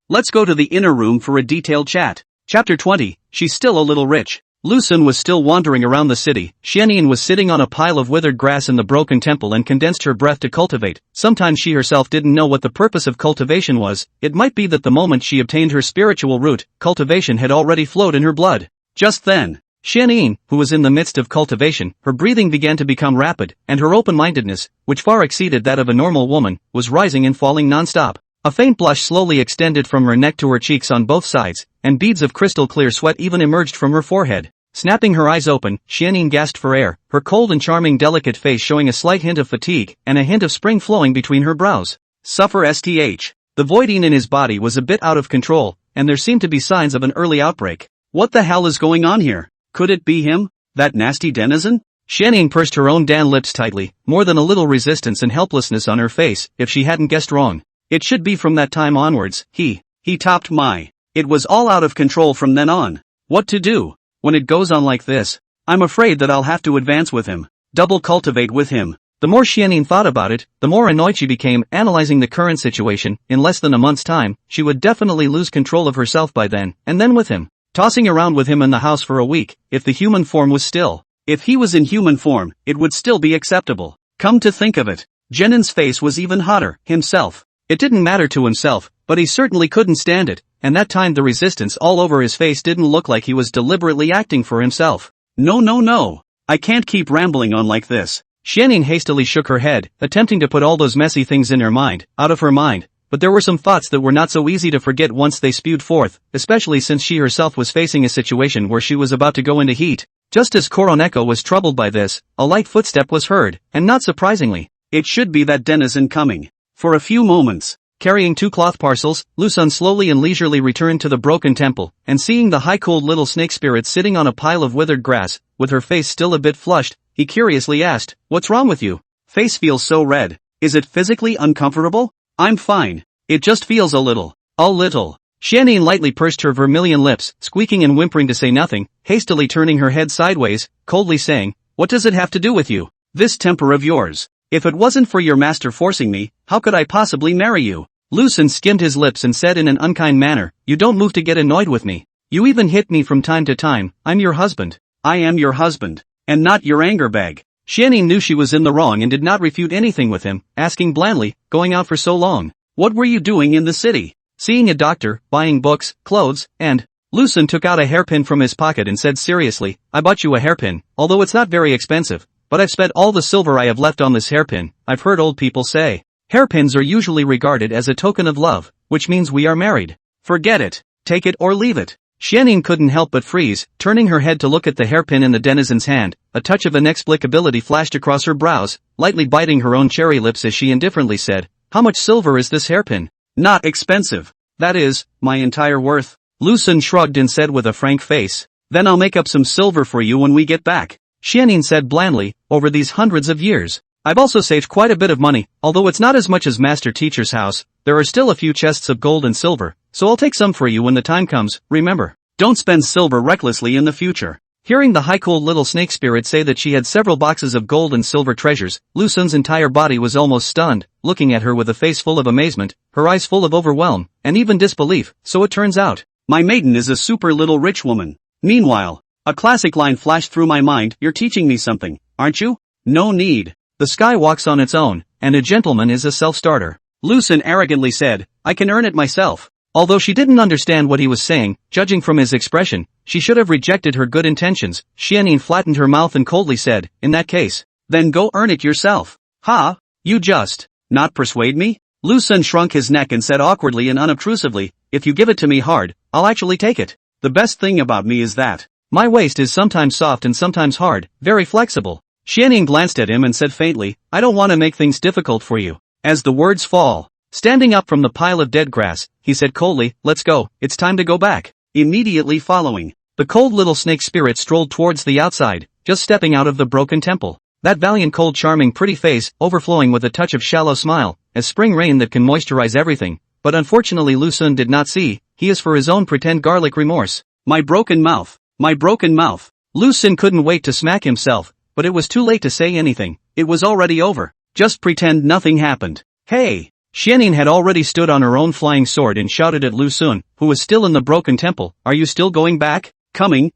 Let's go to the inner room for a detailed chat. Chapter 20, She's Still a Little Rich. Lu Xun was still wandering around the city. Xianyin was sitting on a pile of withered grass in the broken temple and condensed her breath to cultivate. Sometimes she herself didn't know what the purpose of cultivation was. It might be that the moment she obtained her spiritual root, cultivation had already flowed in her blood. Just then, Xianyin, who was in the midst of cultivation, her breathing began to become rapid, and her open-mindedness, which far exceeded that of a normal woman, was rising and falling non-stop. A faint blush slowly extended from her neck to her cheeks on both sides, and beads of crystal-clear sweat even emerged from her forehead. Snapping her eyes open, Xianyin gasped for air, her cold and charming delicate face showing a slight hint of fatigue, and a hint of spring flowing between her brows. Suffer sth. The voiding in his body was a bit out of control, and there seemed to be signs of an early outbreak. What the hell is going on here? Could it be him? That nasty denizen? Xianning pursed her own Dan lips tightly, more than a little resistance and helplessness on her face, if she hadn't guessed wrong. It should be from that time onwards, he topped my. It was all out of control from then on. What to do? When it goes on like this, I'm afraid that I'll have to advance with him. Double cultivate with him. The more Xianning thought about it, the more annoyed she became, analyzing the current situation. In less than a month's time, she would definitely lose control of herself by then, and then with him. Tossing around with him in the house for a week, if the human form was still. If he was in human form, it would still be acceptable. Come to think of it, Jenin's face was even hotter, himself. It didn't matter to himself, but he certainly couldn't stand it, and that time the resistance all over his face didn't look like he was deliberately acting for himself. No. I can't keep rambling on like this. Xianning hastily shook her head, attempting to put all those messy things in her mind, out of her mind, but there were some thoughts that were not so easy to forget once they spewed forth, especially since she herself was facing a situation where she was about to go into heat. Just as Koroneko was troubled by this, a light footstep was heard, and not surprisingly, it should be that denizen coming. For a few moments, carrying 2 cloth parcels, Lusun slowly and leisurely returned to the broken temple, and seeing the high-cold little snake spirit sitting on a pile of withered grass, with her face still a bit flushed, he curiously asked, "What's wrong with you? Face feels so red. Is it physically uncomfortable?" "I'm fine. It just feels a little." Xianning lightly pursed her vermilion lips, squeaking and whimpering to say nothing, hastily turning her head sideways, coldly saying, "What does it have to do with you? This temper of yours. If it wasn't for your master forcing me, how could I possibly marry you?" Lusun skimmed his lips and said in an unkind manner, "You don't move to get annoyed with me. You even hit me from time to time. I'm your husband." "I am your husband. And not your anger bag." Xianning knew she was in the wrong and did not refute anything with him, asking blandly, "Going out for so long? What were you doing in the city?" "Seeing a doctor, buying books, clothes, and..." Lusun took out a hairpin from his pocket and said seriously, "I bought you a hairpin, although it's not very expensive, but I've spent all the silver I have left on this hairpin. I've heard old people say, hairpins are usually regarded as a token of love, which means we are married. Forget it. Take it or leave it." Xianning couldn't help but freeze, turning her head to look at the hairpin in the denizen's hand. A touch of inexplicability flashed across her brows, lightly biting her own cherry lips as she indifferently said, "How much silver is this hairpin?" "Not expensive. That is, my entire worth." Lusun shrugged and said with a frank face, "Then I'll make up some silver for you when we get back." Xianning said blandly, "Over these hundreds of years, I've also saved quite a bit of money, although it's not as much as Master Teacher's house. There are still a few chests of gold and silver, so I'll take some for you when the time comes. Remember, don't spend silver recklessly in the future." Hearing the high-cold little snake spirit say that she had several boxes of gold and silver treasures, Lusun's entire body was almost stunned, looking at her with a face full of amazement, her eyes full of overwhelm, and even disbelief. "So it turns out, my maiden is a super little rich woman." Meanwhile, a classic line flashed through my mind, "You're teaching me something, aren't you?" "No need. The sky walks on its own, and a gentleman is a self-starter." Lusun arrogantly said, "I can earn it myself." Although she didn't understand what he was saying, judging from his expression, she should have rejected her good intentions. Xianning flattened her mouth and coldly said, "In that case, then go earn it yourself." "Ha? You just not persuade me?" Lusun shrunk his neck and said awkwardly and unobtrusively, "If you give it to me hard, I'll actually take it. The best thing about me is that my waist is sometimes soft and sometimes hard, very flexible." Xianning glanced at him and said faintly, "I don't want to make things difficult for you." As the words fall, standing up from the pile of dead grass, he said coldly, "Let's go, it's time to go back." Immediately following, the cold little snake spirit strolled towards the outside, just stepping out of the broken temple. That valiant cold charming pretty face, overflowing with a touch of shallow smile, as spring rain that can moisturize everything, but unfortunately Lusun did not see, he is for his own pretend garlic remorse. My broken mouth. Lusun couldn't wait to smack himself, but it was too late to say anything, it was already over. Just pretend nothing happened. "Hey!" Xianning had already stood on her own flying sword and shouted at Lusun, who was still in the broken temple, "Are you still going back?" Coming.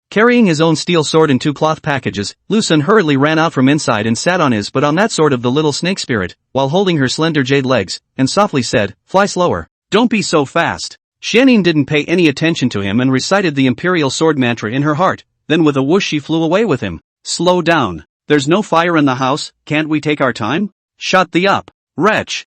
Carrying his own steel sword in 2 cloth packages, Lusun hurriedly ran out from inside and sat on his but on that sword of the little snake spirit, while holding her slender jade legs, and softly said, "Fly slower. Don't be so fast." Xianning didn't pay any attention to him and recited the imperial sword mantra in her heart, then with a whoosh she flew away with him. "Slow down. There's no fire in the house, can't we take our time?" "Shut the up. Wretch.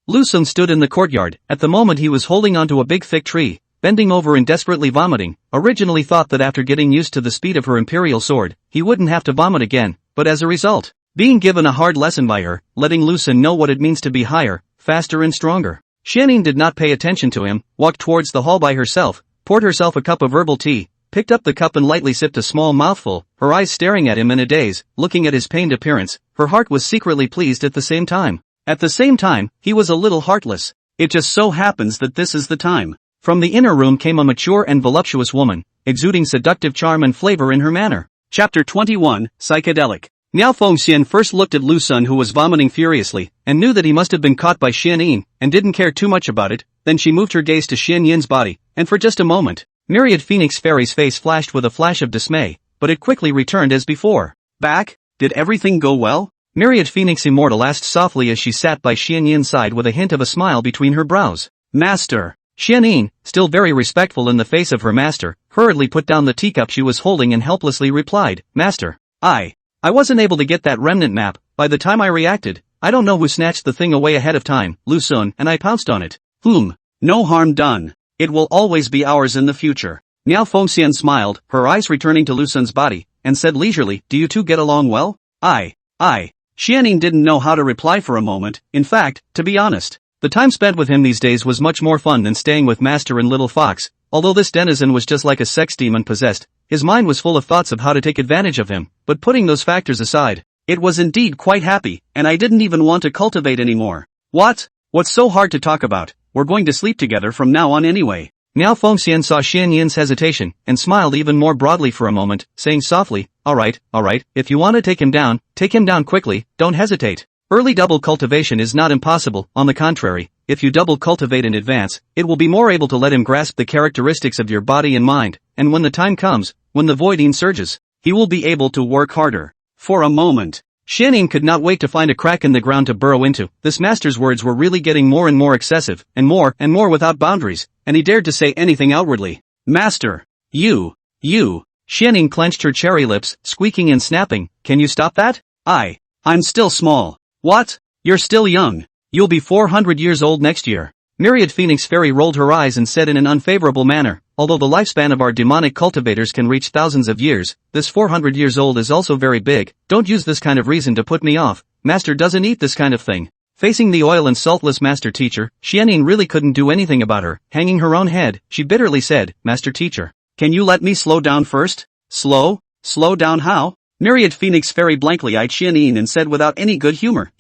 Lusun stood in the courtyard. At the moment he was holding onto a big thick tree, bending over and desperately vomiting. Originally thought that after getting used to the speed of her imperial sword, he wouldn't have to vomit again, but as a result, being given a hard lesson by her, letting Lusun know what it means to be higher, faster and stronger. Xianning did not pay attention to him, walked towards the hall by herself, poured herself a cup of herbal tea, picked up the cup and lightly sipped a small mouthful, her eyes staring at him in a daze. Looking at his pained appearance, her heart was secretly pleased at the same time. At the same time, he was a little heartless. It just so happens that this is the time. From the inner room came a mature and voluptuous woman, exuding seductive charm and flavor in her manner. Chapter 21, Psychedelic. Miao Fengxian first looked at Lu Sun, who was vomiting furiously, and knew that he must have been caught by Xian Yin, and didn't care too much about it. Then she moved her gaze to Xian Yin's body, and for just a moment, Myriad Phoenix Fairy's face flashed with a flash of dismay, but it quickly returned as before. Back? Did everything go well? Myriad Phoenix Immortal asked softly as she sat by Xian Yin's side with a hint of a smile between her brows. Master. Xian Yin, still very respectful in the face of her master, hurriedly put down the teacup she was holding and helplessly replied, Master. I wasn't able to get that remnant map. By the time I reacted, I don't know who snatched the thing away ahead of time, Lu Sun, and I pounced on it. No harm done. It will always be ours in the future. Miao Fengxian smiled, her eyes returning to Lu Sun's body, and said leisurely, do you two get along well? Xianing didn't know how to reply for a moment. In fact, to be honest, the time spent with him these days was much more fun than staying with Master and Little Fox. Although this denizen was just like a sex demon possessed, his mind was full of thoughts of how to take advantage of him. But putting those factors aside, it was indeed quite happy, and I didn't even want to cultivate anymore. What's so hard to talk about? We're going to sleep together from now on anyway. Miao Fengxian saw Xian Yin's hesitation, and smiled even more broadly for a moment, saying softly, alright, if you want to take him down quickly, don't hesitate. Early double cultivation is not impossible. On the contrary, if you double cultivate in advance, it will be more able to let him grasp the characteristics of your body and mind, and when the time comes, when the voiding surges, he will be able to work harder. For a moment, Xianing could not wait to find a crack in the ground to burrow into. This master's words were really getting more and more excessive, and more without boundaries, and he dared to say anything outwardly. Master, you. Xianing clenched her cherry lips, squeaking and snapping, can you stop that? I'm still small. What? You're still young. You'll be 400 years old next year. Myriad Phoenix Fairy rolled her eyes and said in an unfavorable manner, although the lifespan of our demonic cultivators can reach thousands of years, this 400 years old is also very big. Don't use this kind of reason to put me off. Master doesn't eat this kind of thing. Facing the oil and saltless master teacher, Xianing really couldn't do anything about her. Hanging her own head, she bitterly said, Master teacher, can you let me slow down first? Slow down how? Myriad Phoenix Fairy blankly eyed Xianing and said without any good humor,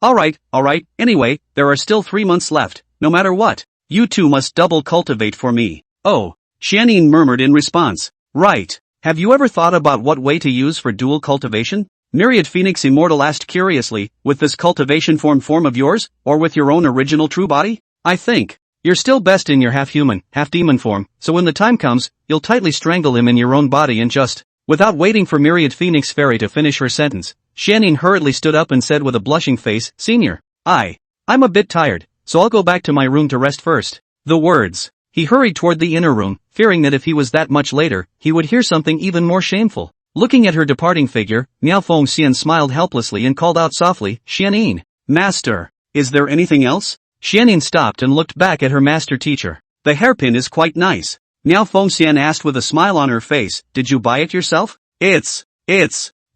Alright, anyway, there are still 3 months left. No matter what, you two must double cultivate for me. Oh, Xianing murmured in response. Right. Have you ever thought about what way to use for dual cultivation? Myriad Phoenix Immortal asked curiously, with this cultivation form of yours, or with your own original true body? I think you're still best in your half-human, half-demon form, so when the time comes, you'll tightly strangle him in your own body and just... Without waiting for Myriad Phoenix Fairy to finish her sentence, Xianing hurriedly stood up and said with a blushing face, Senior, I'm a bit tired, so I'll go back to my room to rest first. The words. He hurried toward the inner room, fearing that if he was that much later, he would hear something even more shameful. Looking at her departing figure, Miao Fengxian smiled helplessly and called out softly, Xianing. Master, is there anything else? Xianing stopped and looked back at her master teacher. The hairpin is quite nice. Miao Fengxian asked with a smile on her face, did you buy it yourself? It's.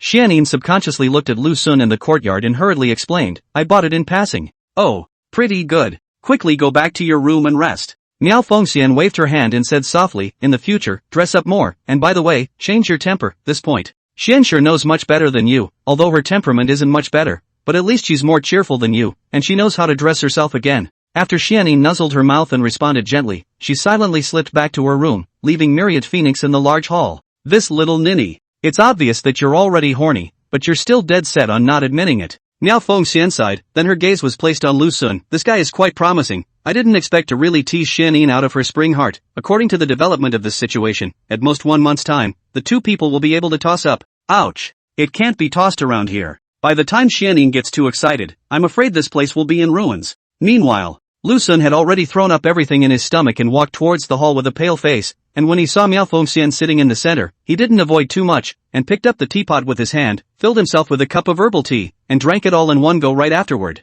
Xianing subconsciously looked at Lu Sun in the courtyard and hurriedly explained, I bought it in passing. Oh, pretty good. Quickly go back to your room and rest. Miao Fengxian waved her hand and said softly, in the future, dress up more, and by the way, change your temper. This point. Xian sure knows much better than you, although her temperament isn't much better, but at least she's more cheerful than you, and she knows how to dress herself again. After Xianing nuzzled her mouth and responded gently, she silently slipped back to her room, leaving Myriad Phoenix in the large hall. This little ninny. It's obvious that you're already horny, but you're still dead set on not admitting it. Miao Fengxian sighed, then her gaze was placed on Lu Sun. This guy is quite promising. I didn't expect to really tease Xianing out of her spring heart. According to the development of this situation, at most 1 month's time, the two people will be able to toss up. Ouch. It can't be tossed around here. By the time Xianing gets too excited, I'm afraid this place will be in ruins. Meanwhile, Lu Sun had already thrown up everything in his stomach and walked towards the hall with a pale face, and when he saw Miao Fengxian sitting in the center, he didn't avoid too much, and picked up the teapot with his hand, filled himself with a cup of herbal tea, and drank it all in one go right afterward.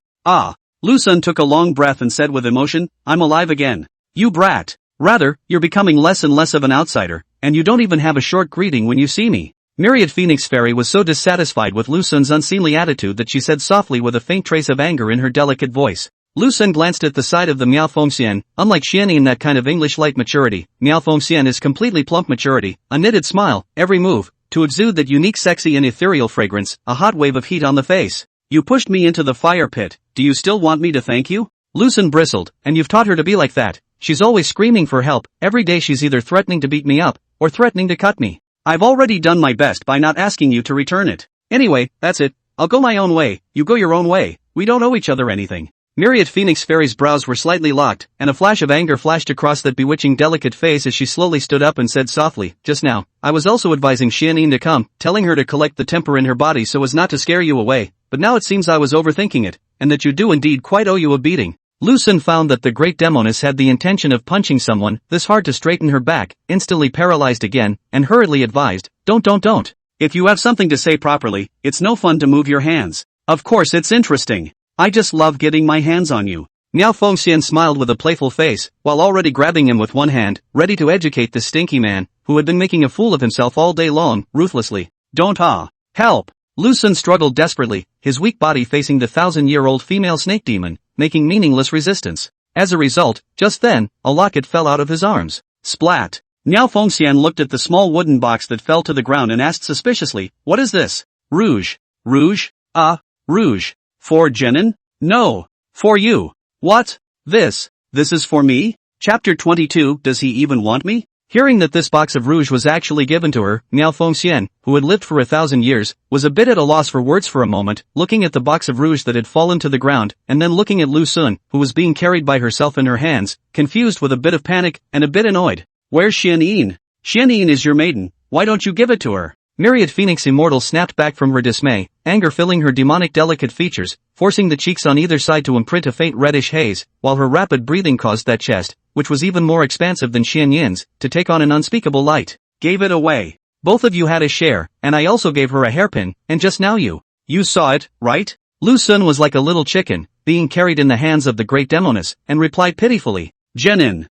Lu Sun took a long breath and said with emotion, I'm alive again. You brat. Rather, you're becoming less and less of an outsider, and you don't even have a short greeting when you see me. Myriad Phoenix Fairy was so dissatisfied with Lu Sun's unseemly attitude that she said softly with a faint trace of anger in her delicate voice, Lu Sun glanced at the side of the Miao Fengxian. Unlike Xianyi in that kind of English light maturity, Miao Fengxian is completely plump maturity, a knitted smile, every move, to exude that unique sexy and ethereal fragrance, a hot wave of heat on the face. You pushed me into the fire pit, do you still want me to thank you? Lu Sun bristled, and you've taught her to be like that. She's always screaming for help, every day she's either threatening to beat me up, or threatening to cut me. I've already done my best by not asking you to return it. Anyway, that's it, I'll go my own way, you go your own way, we don't owe each other anything. Myriad Phoenix Fairy's brows were slightly locked, and a flash of anger flashed across that bewitching delicate face as she slowly stood up and said softly, just now, I was also advising Xianyin to come, telling her to collect the temper in her body so as not to scare you away, but now it seems I was overthinking it, and that you do indeed quite owe you a beating. Lu Sun found that the great Demoness had the intention of punching someone this hard to straighten her back, instantly paralyzed again, and hurriedly advised, don't. If you have something to say properly, it's no fun to move your hands. Of course it's interesting. I just love getting my hands on you. Miao Fengxian smiled with a playful face, while already grabbing him with one hand, ready to educate this stinky man, who had been making a fool of himself all day long, ruthlessly. Don't help! Lu Sun struggled desperately, his weak body facing the 1,000-year-old female snake demon, making meaningless resistance. As a result, just then, a locket fell out of his arms. Splat! Miao Fengxian looked at the small wooden box that fell to the ground and asked suspiciously, what is this? Rouge. Rouge? Rouge. For Jenin? No. For you. What? This is for me? Chapter 22. Does he even want me? Hearing that this box of rouge was actually given to her, Miao Fengxian, who had lived for 1,000 years, was a bit at a loss for words for a moment, looking at the box of rouge that had fallen to the ground, and then looking at Lu Sun, who was being carried by herself in her hands, confused with a bit of panic, and a bit annoyed. Where's Xianyin? Xianyin is your maiden, why don't you give it to her? Myriad Phoenix Immortal snapped back from her dismay, anger filling her demonic delicate features, forcing the cheeks on either side to imprint a faint reddish haze, while her rapid breathing caused that chest, which was even more expansive than Xianyin's, to take on an unspeakable light. Gave it away. Both of you had a share, and I also gave her a hairpin, and just now you saw it, right? Lu Sun was like a little chicken, being carried in the hands of the great Demoness, and replied pitifully, Jenin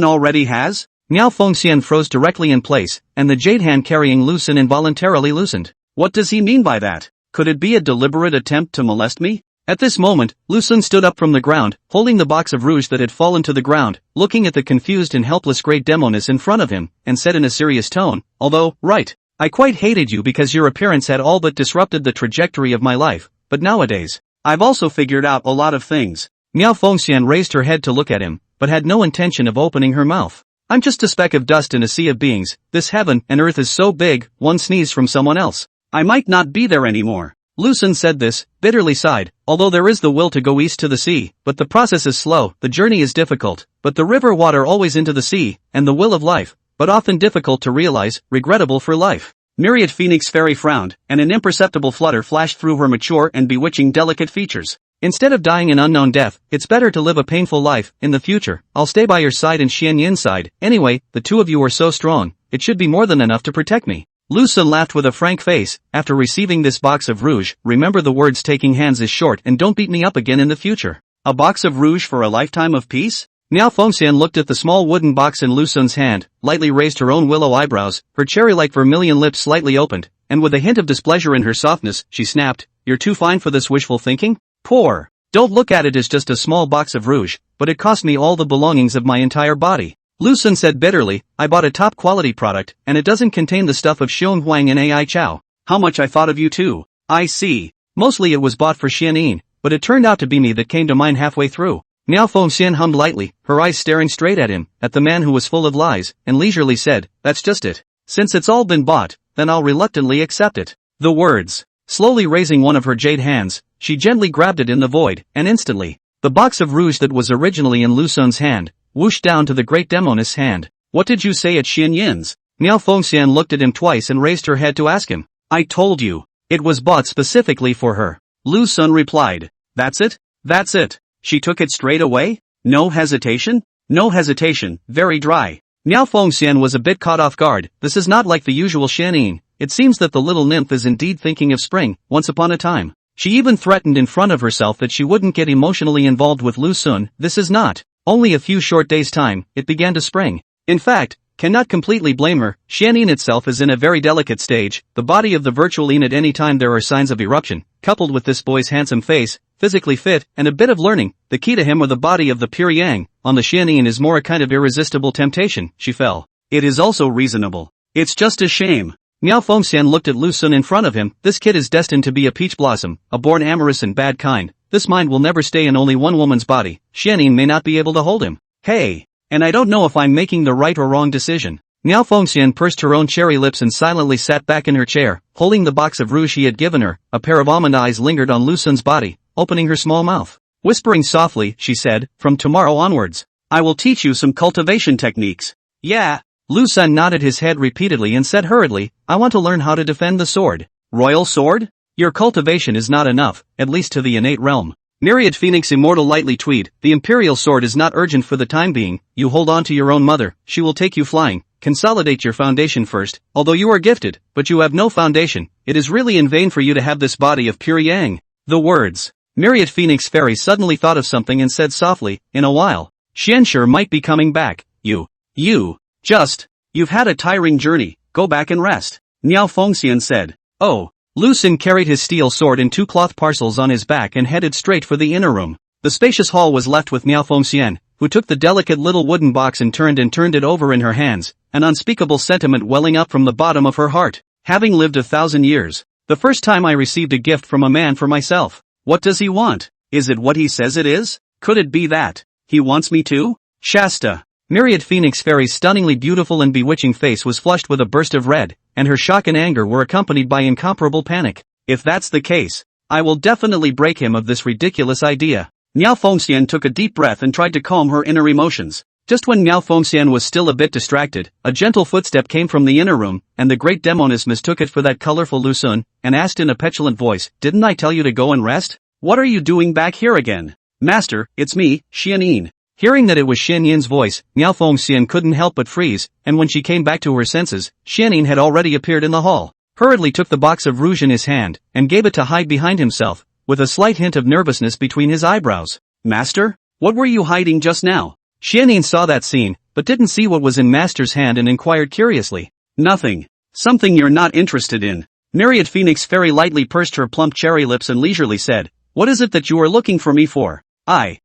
already has? Miao Fengxian froze directly in place, and the jade hand carrying Lu Sun involuntarily loosened. What does he mean by that? Could it be a deliberate attempt to molest me? At this moment, Lu Sun stood up from the ground, holding the box of rouge that had fallen to the ground, looking at the confused and helpless great Demoness in front of him, and said in a serious tone, although, right, I quite hated you because your appearance had all but disrupted the trajectory of my life, but nowadays, I've also figured out a lot of things. Miao Fengxian raised her head to look at him, but had no intention of opening her mouth. I'm just a speck of dust in a sea of beings, this heaven and earth is so big, one sneeze from someone else. I might not be there anymore. Lu Sun said this, bitterly sighed, although there is the will to go east to the sea, but the process is slow, the journey is difficult, but the river water always into the sea, and the will of life, but often difficult to realize, regrettable for life. Myriad Phoenix Fairy frowned, and an imperceptible flutter flashed through her mature and bewitching delicate features. Instead of dying an unknown death, it's better to live a painful life. In the future, I'll stay by your side and Xianyin's side. Anyway, the two of you are so strong, it should be more than enough to protect me. Lu Sun laughed with a frank face. After receiving this box of rouge, remember the words taking hands is short and don't beat me up again in the future. A box of rouge for a lifetime of peace? Miao Fengxian looked at the small wooden box in Lu Sun's hand, lightly raised her own willow eyebrows, her cherry-like vermilion lips slightly opened, and with a hint of displeasure in her softness, she snapped, You're too fine for this wishful thinking? Poor. Don't look at it as just a small box of rouge, but it cost me all the belongings of my entire body. Lu Sun said bitterly, I bought a top-quality product, and it doesn't contain the stuff of Xiong Huang and Ai Chao. How much I thought of you too. I see. Mostly it was bought for Xianyin, but it turned out to be me that came to mine halfway through. Miao Fengxian hummed lightly, her eyes staring straight at him, at the man who was full of lies, and leisurely said, That's just it. Since it's all been bought, then I'll reluctantly accept it. The words. Slowly raising one of her jade hands, she gently grabbed it in the void, and instantly, the box of rouge that was originally in Lu Sun's hand, whooshed down to the great Demoness' hand. What did you say at Xianyin's? Miao Fengxian looked at him twice and raised her head to ask him. I told you. It was bought specifically for her. Lu Sun replied. That's it? That's it. She took it straight away? No hesitation? No hesitation, very dry. Miao Fengxian was a bit caught off guard. This is not like the usual Xianyin. It seems that the little nymph is indeed thinking of spring, once upon a time. She even threatened in front of herself that she wouldn't get emotionally involved with Lu Sun. This is not. Only a few short days' time, it began to spring. In fact, cannot completely blame her. Xianyin itself is in a very delicate stage, the body of the virtual Yin at any time there are signs of eruption, coupled with this boy's handsome face, physically fit, and a bit of learning, the key to him or the body of the pure Yang, on the Xianyin is more a kind of irresistible temptation, she fell. It is also reasonable. It's just a shame. Miao Fengxian looked at Lu Sun in front of him. This kid is destined to be a peach blossom, a born amorous and bad kind. This mind will never stay in only one woman's body. Xianyin may not be able to hold him. Hey! And I don't know if I'm making the right or wrong decision. Miao Fengxian pursed her own cherry lips and silently sat back in her chair, holding the box of rouge he had given her. A pair of almond eyes lingered on Lu Sun's body, opening her small mouth. Whispering softly, she said, "From tomorrow onwards, I will teach you some cultivation techniques." Yeah. Lu Sun nodded his head repeatedly and said hurriedly, "I want to learn how to defend the sword." Royal sword? Your cultivation is not enough, at least to the innate realm. Myriad Phoenix Immortal Lightly Tweed, the Imperial Sword is not urgent for the time being. You hold on to your own mother, she will take you flying. Consolidate your foundation first, although you are gifted, but you have no foundation. It is really in vain for you to have this body of pure Yang. The words. Myriad Phoenix Fairy suddenly thought of something and said softly, "In a while, Xianshi might be coming back. You've had a tiring journey, go back and rest." Miao Fengxian said. Oh. Lu Sun carried his steel sword in 2 cloth parcels on his back and headed straight for the inner room. The spacious hall was left with Miao Fengxian, who took the delicate little wooden box and turned it over in her hands, an unspeakable sentiment welling up from the bottom of her heart. Having lived 1,000 years, the first time I received a gift from a man for myself. What does he want? Is it what he says it is? Could it be that he wants me to? Shasta. Myriad Phoenix Fairy's stunningly beautiful and bewitching face was flushed with a burst of red, and her shock and anger were accompanied by incomparable panic. If that's the case, I will definitely break him of this ridiculous idea. Miao Fengxian took a deep breath and tried to calm her inner emotions. Just when Miao Fengxian was still a bit distracted, a gentle footstep came from the inner room, and the great Demoness mistook it for that colorful Lu Sun, and asked in a petulant voice, "Didn't I tell you to go and rest? What are you doing back here again?" "Master, it's me, Xianyin." Hearing that it was Xianyin's voice, Miao Fengxian couldn't help but freeze, and when she came back to her senses, Xianyin had already appeared in the hall. Hurriedly took the box of rouge in his hand, and gave it to hide behind himself, with a slight hint of nervousness between his eyebrows. "Master? What were you hiding just now?" Xianyin saw that scene, but didn't see what was in Master's hand and inquired curiously. "Nothing. Something you're not interested in." Myriad Phoenix Fairy lightly pursed her plump cherry lips and leisurely said, "What is it that you are looking for me for?" I.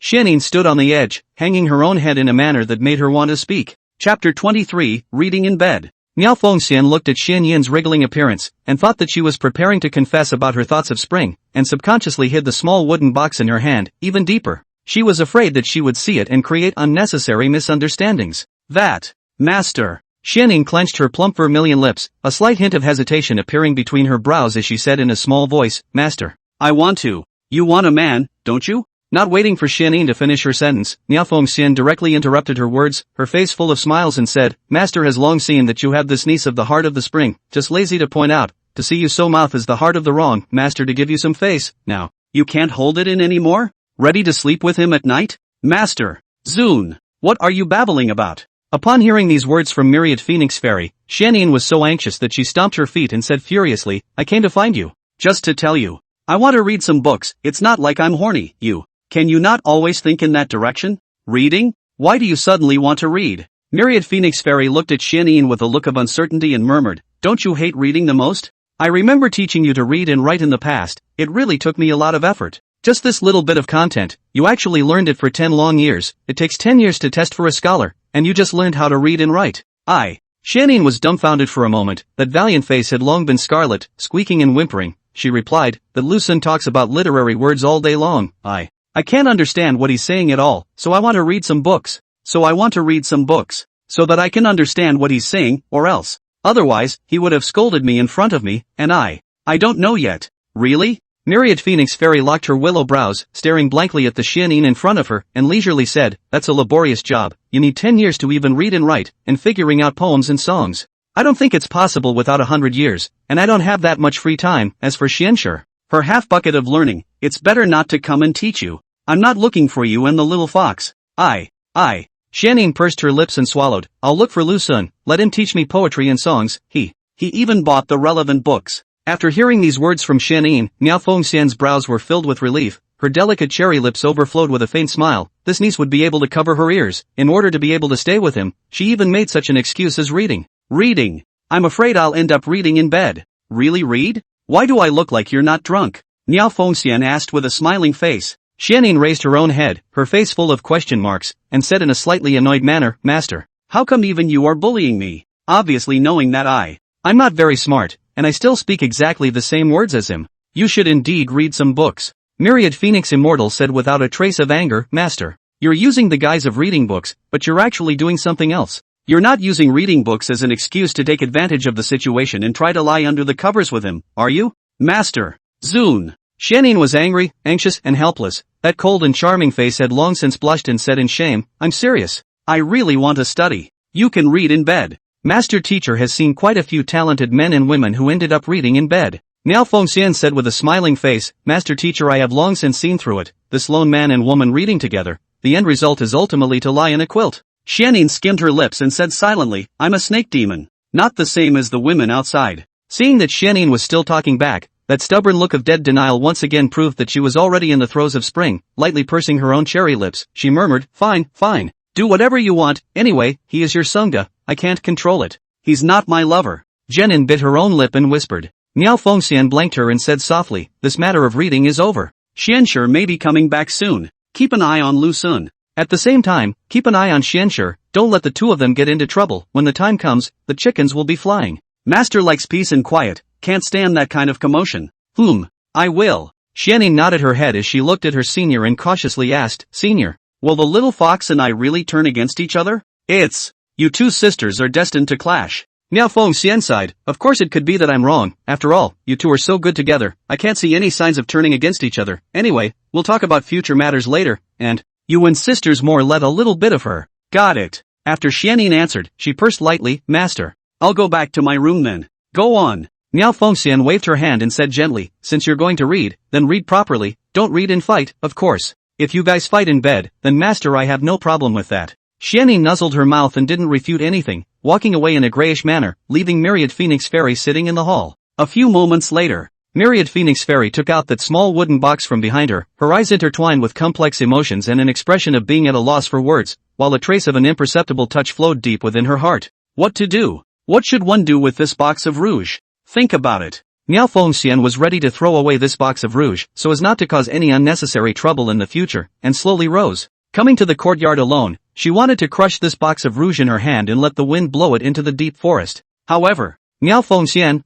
Xianyin stood on the edge, hanging her own head in a manner that made her want to speak. Chapter 23, Reading in Bed. Miao Fengxian looked at Xianyin's wriggling appearance, and thought that she was preparing to confess about her thoughts of spring, and subconsciously hid the small wooden box in her hand, even deeper. She was afraid that she would see it and create unnecessary misunderstandings. "That, Master." Xianyin clenched her plump vermilion lips, a slight hint of hesitation appearing between her brows as she said in a small voice, "Master, I want to." "You want a man, don't you?" Not waiting for Xianyin to finish her sentence, Miao Fengxian directly interrupted her words, her face full of smiles and said, "Master has long seen that you have this niece of the heart of the spring, just lazy to point out, to see you so mouth is the heart of the wrong, Master to give you some face, now, you can't hold it in anymore? Ready to sleep with him at night? Master, Zun, what are you babbling about?" Upon hearing these words from Myriad Phoenix Fairy, Xianyin was so anxious that she stomped her feet and said furiously, "I came to find you, just to tell you. I want to read some books, it's not like I'm horny, you. Can you not always think in that direction? Reading? Why do you suddenly want to read?" Myriad Phoenix Fairy looked at Xianyin with a look of uncertainty and murmured, "Don't you hate reading the most? I remember teaching you to read and write in the past, it really took me a lot of effort. Just this little bit of content, you actually learned it for 10 long years, it takes 10 years to test for a scholar, and you just learned how to read and write." Xianyin was dumbfounded for a moment, that valiant face had long been scarlet, squeaking and whimpering. She replied, "That Lu Sun talks about literary words all day long, I can't understand what he's saying at all, so I want to read some books. So that I can understand what he's saying, or else. Otherwise, he would have scolded me in front of me, and I don't know yet." "Really?" Myriad Phoenix Fairy locked her willow brows, staring blankly at the Xianyin in front of her, and leisurely said, "That's a laborious job, you need 10 years to even read and write, and figuring out poems and songs. I don't think it's possible without 100 years, and I don't have that much free time. As for Xianshi, her half bucket of learning, it's better not to come and teach you. I'm not looking for you and the little fox." Xianyin pursed her lips and swallowed, "I'll look for Lu Sun, let him teach me poetry and songs, he even bought the relevant books." After hearing these words from Xianyin, Miao Fengxian's brows were filled with relief, her delicate cherry lips overflowed with a faint smile. This niece would be able to cover her ears, in order to be able to stay with him. She even made such an excuse as reading. Reading. I'm afraid I'll end up reading in bed. Really read? Why do I look like you're not drunk? Miao Fengxian asked with a smiling face. Xianning raised her own head, her face full of question marks, and said in a slightly annoyed manner, Master, how come even you are bullying me? Obviously knowing that I'm not very smart, and I still speak exactly the same words as him. You should indeed read some books. Myriad Phoenix Immortal said without a trace of anger, Master, you're using the guise of reading books, but you're actually doing something else. You're not using reading books as an excuse to take advantage of the situation and try to lie under the covers with him, are you? Master. Zun. Xianning was angry, anxious, and helpless. That cold and charming face had long since blushed and said in shame, I'm serious. I really want to study. You can read in bed. Master Teacher has seen quite a few talented men and women who ended up reading in bed. Miao Fengxian said with a smiling face, Master Teacher, I have long since seen through it, this lone man and woman reading together. The end result is ultimately to lie in a quilt. Xianning skimmed her lips and said silently, I'm a snake demon. Not the same as the women outside. Seeing that Xianning was still talking back, that stubborn look of dead denial once again proved that she was already in the throes of spring. Lightly pursing her own cherry lips, she murmured, Fine, fine. Do whatever you want. Anyway, he is your Sangha. I can't control it. He's not my lover. Jenin bit her own lip and whispered. Miao Fengxian blanked her and said softly, this matter of reading is over. Xianshi may be coming back soon. Keep an eye on Lu Sun. At the same time, keep an eye on Xianshi. Don't let the two of them get into trouble. When the time comes, the chickens will be flying. Master likes peace and quiet. Can't stand that kind of commotion. I will. Xianning nodded her head as she looked at her senior and cautiously asked, Senior, will the little fox and I really turn against each other? You two sisters are destined to clash. Miao Fengxian sighed, of course it could be that I'm wrong. After all, you two are so good together. I can't see any signs of turning against each other. Anyway, we'll talk about future matters later, and you and sisters more let a little bit of her. Got it. After Xianning answered, she pursed lightly, Master. I'll go back to my room then. Go on. Miao Fengxian waved her hand and said gently, since you're going to read, then read properly. Don't read and fight, of course. If you guys fight in bed, then Master, I have no problem with that. Xianning nuzzled her mouth and didn't refute anything, walking away in a grayish manner, leaving Myriad Phoenix Fairy sitting in the hall. A few moments later, Myriad Phoenix Fairy took out that small wooden box from behind her eyes intertwined with complex emotions and an expression of being at a loss for words, while a trace of an imperceptible touch flowed deep within her heart. What to do? What should one do with this box of rouge? Think about it. Miao Fengxian was ready to throw away this box of rouge, so as not to cause any unnecessary trouble in the future, and slowly rose. Coming to the courtyard alone, she wanted to crush this box of rouge in her hand and let the wind blow it into the deep forest. However, Miao Fengxian,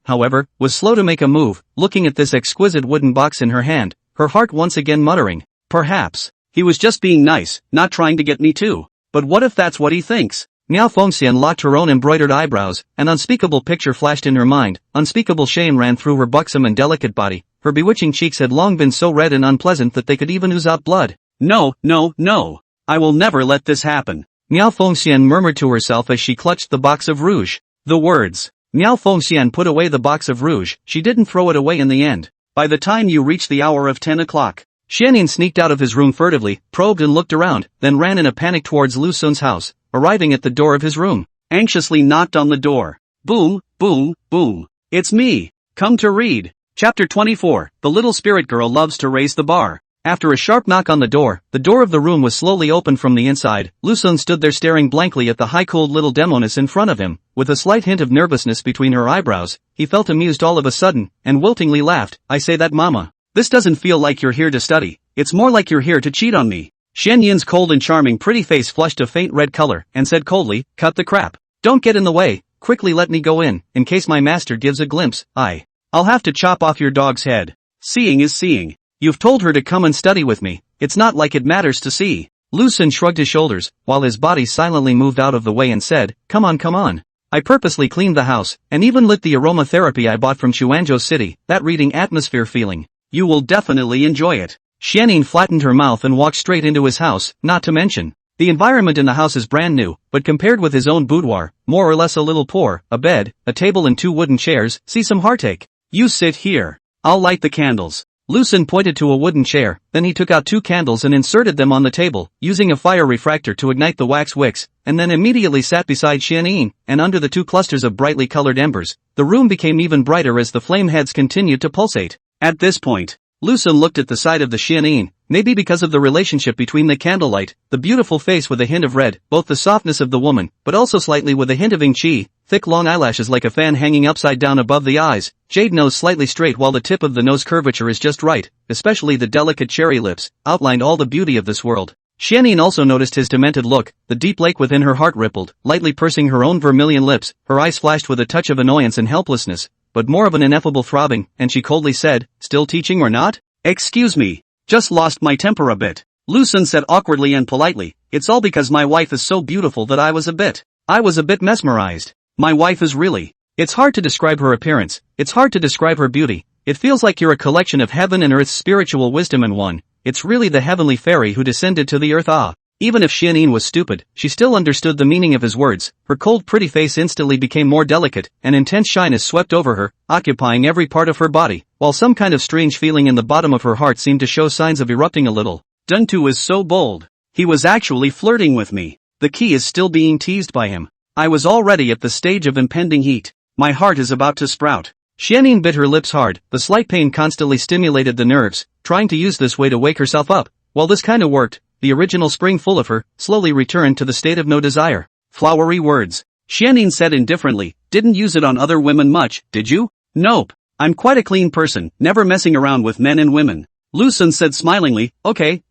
was slow to make a move, looking at this exquisite wooden box in her hand, her heart once again muttering, perhaps, he was just being nice, not trying to get me too. But what if that's what he thinks? Miao Fengxian locked her own embroidered eyebrows, an unspeakable picture flashed in her mind, unspeakable shame ran through her buxom and delicate body, her bewitching cheeks had long been so red and unpleasant that they could even ooze out blood. No, no, no. I will never let this happen. Miao Fengxian murmured to herself as she clutched the box of rouge. The words. Miao Fengxian put away the box of rouge, she didn't throw it away in the end. By the time you reach the hour of 10 o'clock. Xianning sneaked out of his room furtively, probed and looked around, then ran in a panic towards Lu Sun's house, arriving at the door of his room. Anxiously knocked on the door. Boom, boom, boom. It's me. Come to read. Chapter 24, The Little Spirit Girl Loves to Raise the Bar. After a sharp knock on the door of the room was slowly opened from the inside. Lu Sun stood there staring blankly at the high-cooled little Demoness in front of him, with a slight hint of nervousness between her eyebrows. He felt amused all of a sudden, and wiltingly laughed. I say that, Mama. This doesn't feel like you're here to study, it's more like you're here to cheat on me. Shen Yin's cold and charming pretty face flushed a faint red color, and said coldly, cut the crap. Don't get in the way, quickly let me go in case my master gives a glimpse. I'll have to chop off your dog's head. Seeing is seeing. You've told her to come and study with me, it's not like it matters to see. Lu Sun shrugged his shoulders, while his body silently moved out of the way and said, come on. I purposely cleaned the house, and even lit the aromatherapy I bought from Chuanzhou City, that reading atmosphere feeling. You will definitely enjoy it. Xianning flattened her mouth and walked straight into his house, not to mention. The environment in the house is brand new, but compared with his own boudoir, more or less a little poor, a bed, a table and 2 wooden chairs, see some heartache. You sit here. I'll light the candles. Lu Sun pointed to a wooden chair, then he took out 2 candles and inserted them on the table, using a fire refractor to ignite the wax wicks, and then immediately sat beside Xianning, and under the 2 clusters of brightly colored embers, the room became even brighter as the flame heads continued to pulsate. At this point, Lu Sun looked at the side of the Xianyin, maybe because of the relationship between the candlelight, the beautiful face with a hint of red, both the softness of the woman, but also slightly with a hint of ing chi, thick long eyelashes like a fan hanging upside down above the eyes, jade nose slightly straight while the tip of the nose curvature is just right, especially the delicate cherry lips, outlined all the beauty of this world. Xianyin also noticed his demented look, the deep lake within her heart rippled, lightly pursing her own vermilion lips, her eyes flashed with a touch of annoyance and helplessness, but more of an ineffable throbbing, and she coldly said, "Still teaching or not?" "Excuse me. Just lost my temper a bit," Lu Sun said awkwardly and politely. "It's all because my wife is so beautiful that I was a bit mesmerized. My wife is really. It's hard to describe her appearance, it's hard to describe her beauty. It feels like you're a collection of heaven and earth's spiritual wisdom in one. It's really the heavenly fairy who descended to the earth." Even if Xianyin was stupid, she still understood the meaning of his words. Her cold pretty face instantly became more delicate, and intense shyness swept over her, occupying every part of her body, while some kind of strange feeling in the bottom of her heart seemed to show signs of erupting a little. "Duntu is so bold. He was actually flirting with me. The key is still being teased by him. I was already at the stage of impending heat. My heart is about to sprout." Xianyin bit her lips hard, the slight pain constantly stimulated the nerves, trying to use this way to wake herself up. Well, this kinda worked. The original spring full of her, slowly returned to the state of no desire. "Flowery words," Xianyin said indifferently. "Didn't use it on other women much, did you?" "Nope. I'm quite a clean person, never messing around with men and women." Lu Sun said smilingly. Okay.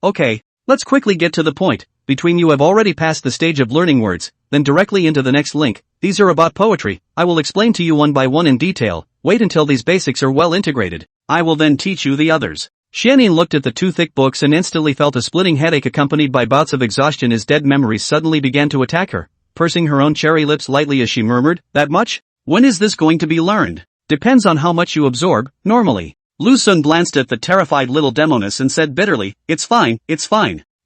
Let's quickly get to the point. Between you have already passed the stage of learning words, then directly into the next link. These are about poetry. I will explain to you one by one in detail. Wait until these basics are well integrated. I will then teach you the others. Xianyin looked at the two thick books and instantly felt a splitting headache accompanied by bouts of exhaustion as dead memories suddenly began to attack her, pursing her own cherry lips lightly as she murmured, "That much? When is this going to be learned?" "Depends on how much you absorb, normally." Lu Sun glanced at the terrified little Demoness and said bitterly, it's fine.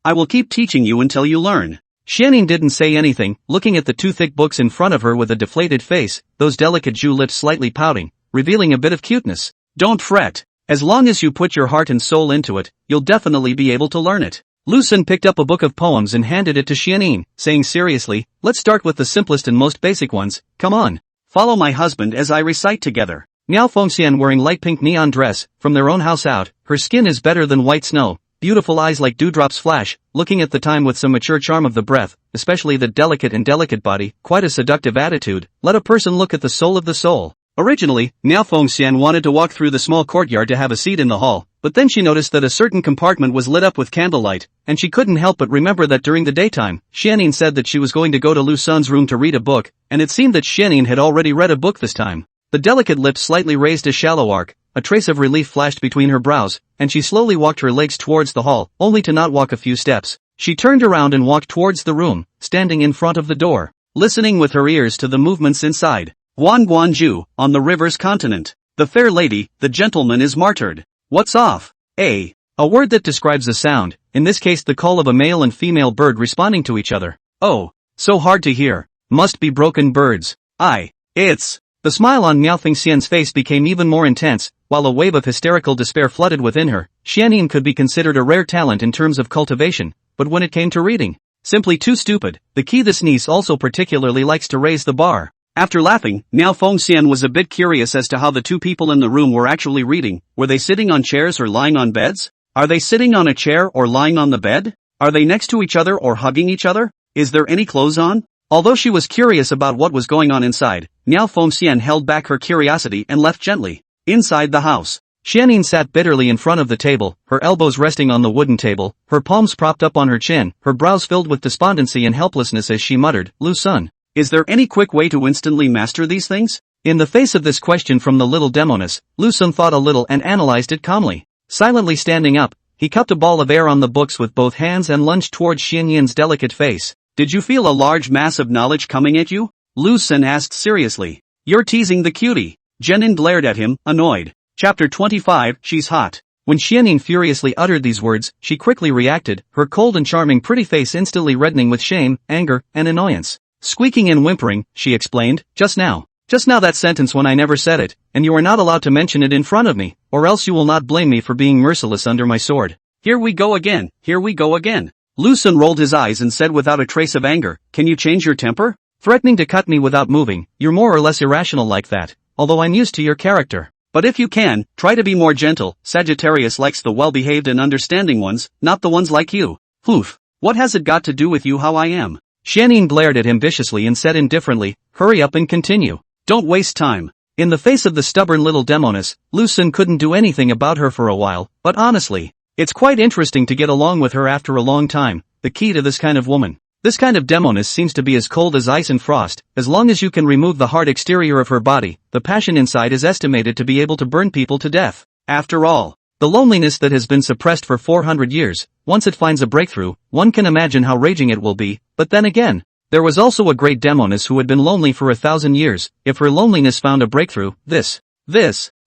I will keep teaching you until you learn." Xianyin didn't say anything, looking at the two thick books in front of her with a deflated face, those delicate Jew lips slightly pouting, revealing a bit of cuteness. "Don't fret. As long as you put your heart and soul into it, you'll definitely be able to learn it." Lu Sun picked up a book of poems and handed it to Xianyin, saying seriously, "Let's start with the simplest and most basic ones. Come on. Follow my husband as I recite together." Miao Fengxian wearing light pink neon dress, from their own house out, her skin is better than white snow, beautiful eyes like dewdrops flash, looking at the time with some mature charm of the breath, especially the delicate body, quite a seductive attitude. Let a person look at the soul of the soul. Originally, Miao Fengxian wanted to walk through the small courtyard to have a seat in the hall, but then she noticed that a certain compartment was lit up with candlelight, and she couldn't help but remember that during the daytime, Xianyin said that she was going to go to Lu Sun's room to read a book, and it seemed that Xianyin had already read a book this time. The delicate lips slightly raised a shallow arc, a trace of relief flashed between her brows, and she slowly walked her legs towards the hall, only to not walk a few steps. She turned around and walked towards the room, standing in front of the door, listening with her ears to the movements inside. Guanguanju, on the river's continent. The fair lady, the gentleman is martyred. What's off? A word that describes a sound, in this case the call of a male and female bird responding to each other. Oh, so hard to hear. Must be broken birds. It's. The smile on Miao Fengxian's face became even more intense, while a wave of hysterical despair flooded within her. Xianyin could be considered a rare talent in terms of cultivation, but when it came to reading, simply too stupid. The key this niece also particularly likes to raise the bar. After laughing, Miao Fengxian was a bit curious as to how the two people in the room were actually reading. Were they sitting on chairs or lying on beds? Are they sitting on a chair or lying on the bed? Are they next to each other or hugging each other? Is there any clothes on? Although she was curious about what was going on inside, Miao Fengxian held back her curiosity and left gently. Inside the house, Xianyin sat bitterly in front of the table, her elbows resting on the wooden table, her palms propped up on her chin, her brows filled with despondency and helplessness as she muttered, "Lu Sun, is there any quick way to instantly master these things?" In the face of this question from the little Demoness, Lu Sun thought a little and analyzed it calmly. Silently standing up, he cupped a ball of air on the books with both hands and lunged towards Xianyin's delicate face. "Did you feel a large mass of knowledge coming at you?" Lu Sun asked seriously. "You're teasing the cutie." Jenin glared at him, annoyed. Chapter 25, She's Hot. When Xianyin furiously uttered these words, she quickly reacted, her cold and charming pretty face instantly reddening with shame, anger, and annoyance. Squeaking and whimpering, she explained, Just now that sentence when I never said it, and you are not allowed to mention it in front of me, or else you will not blame me for being merciless under my sword." Here we go again. Lu Sun rolled his eyes and said without a trace of anger, "Can you change your temper? Threatening to cut me without moving, you're more or less irrational like that, although I'm used to your character." But if you can, try to be more gentle. Sagittarius likes the well-behaved and understanding ones, not the ones like you. Oof. What has it got to do with you how I am? Xianyin glared at him viciously and said indifferently, hurry up and continue. Don't waste time. In the face of the stubborn little Demoness, Lu Xun couldn't do anything about her for a while, but honestly, it's quite interesting to get along with her after a long time. The key to this kind of woman. This kind of Demoness seems to be as cold as ice and frost. As long as you can remove the hard exterior of her body, the passion inside is estimated to be able to burn people to death. After all, the loneliness that has been suppressed for 400 years, once it finds a breakthrough, one can imagine how raging it will be. But then again, there was also a great Demoness who had been lonely for 1,000 years. If her loneliness found a breakthrough,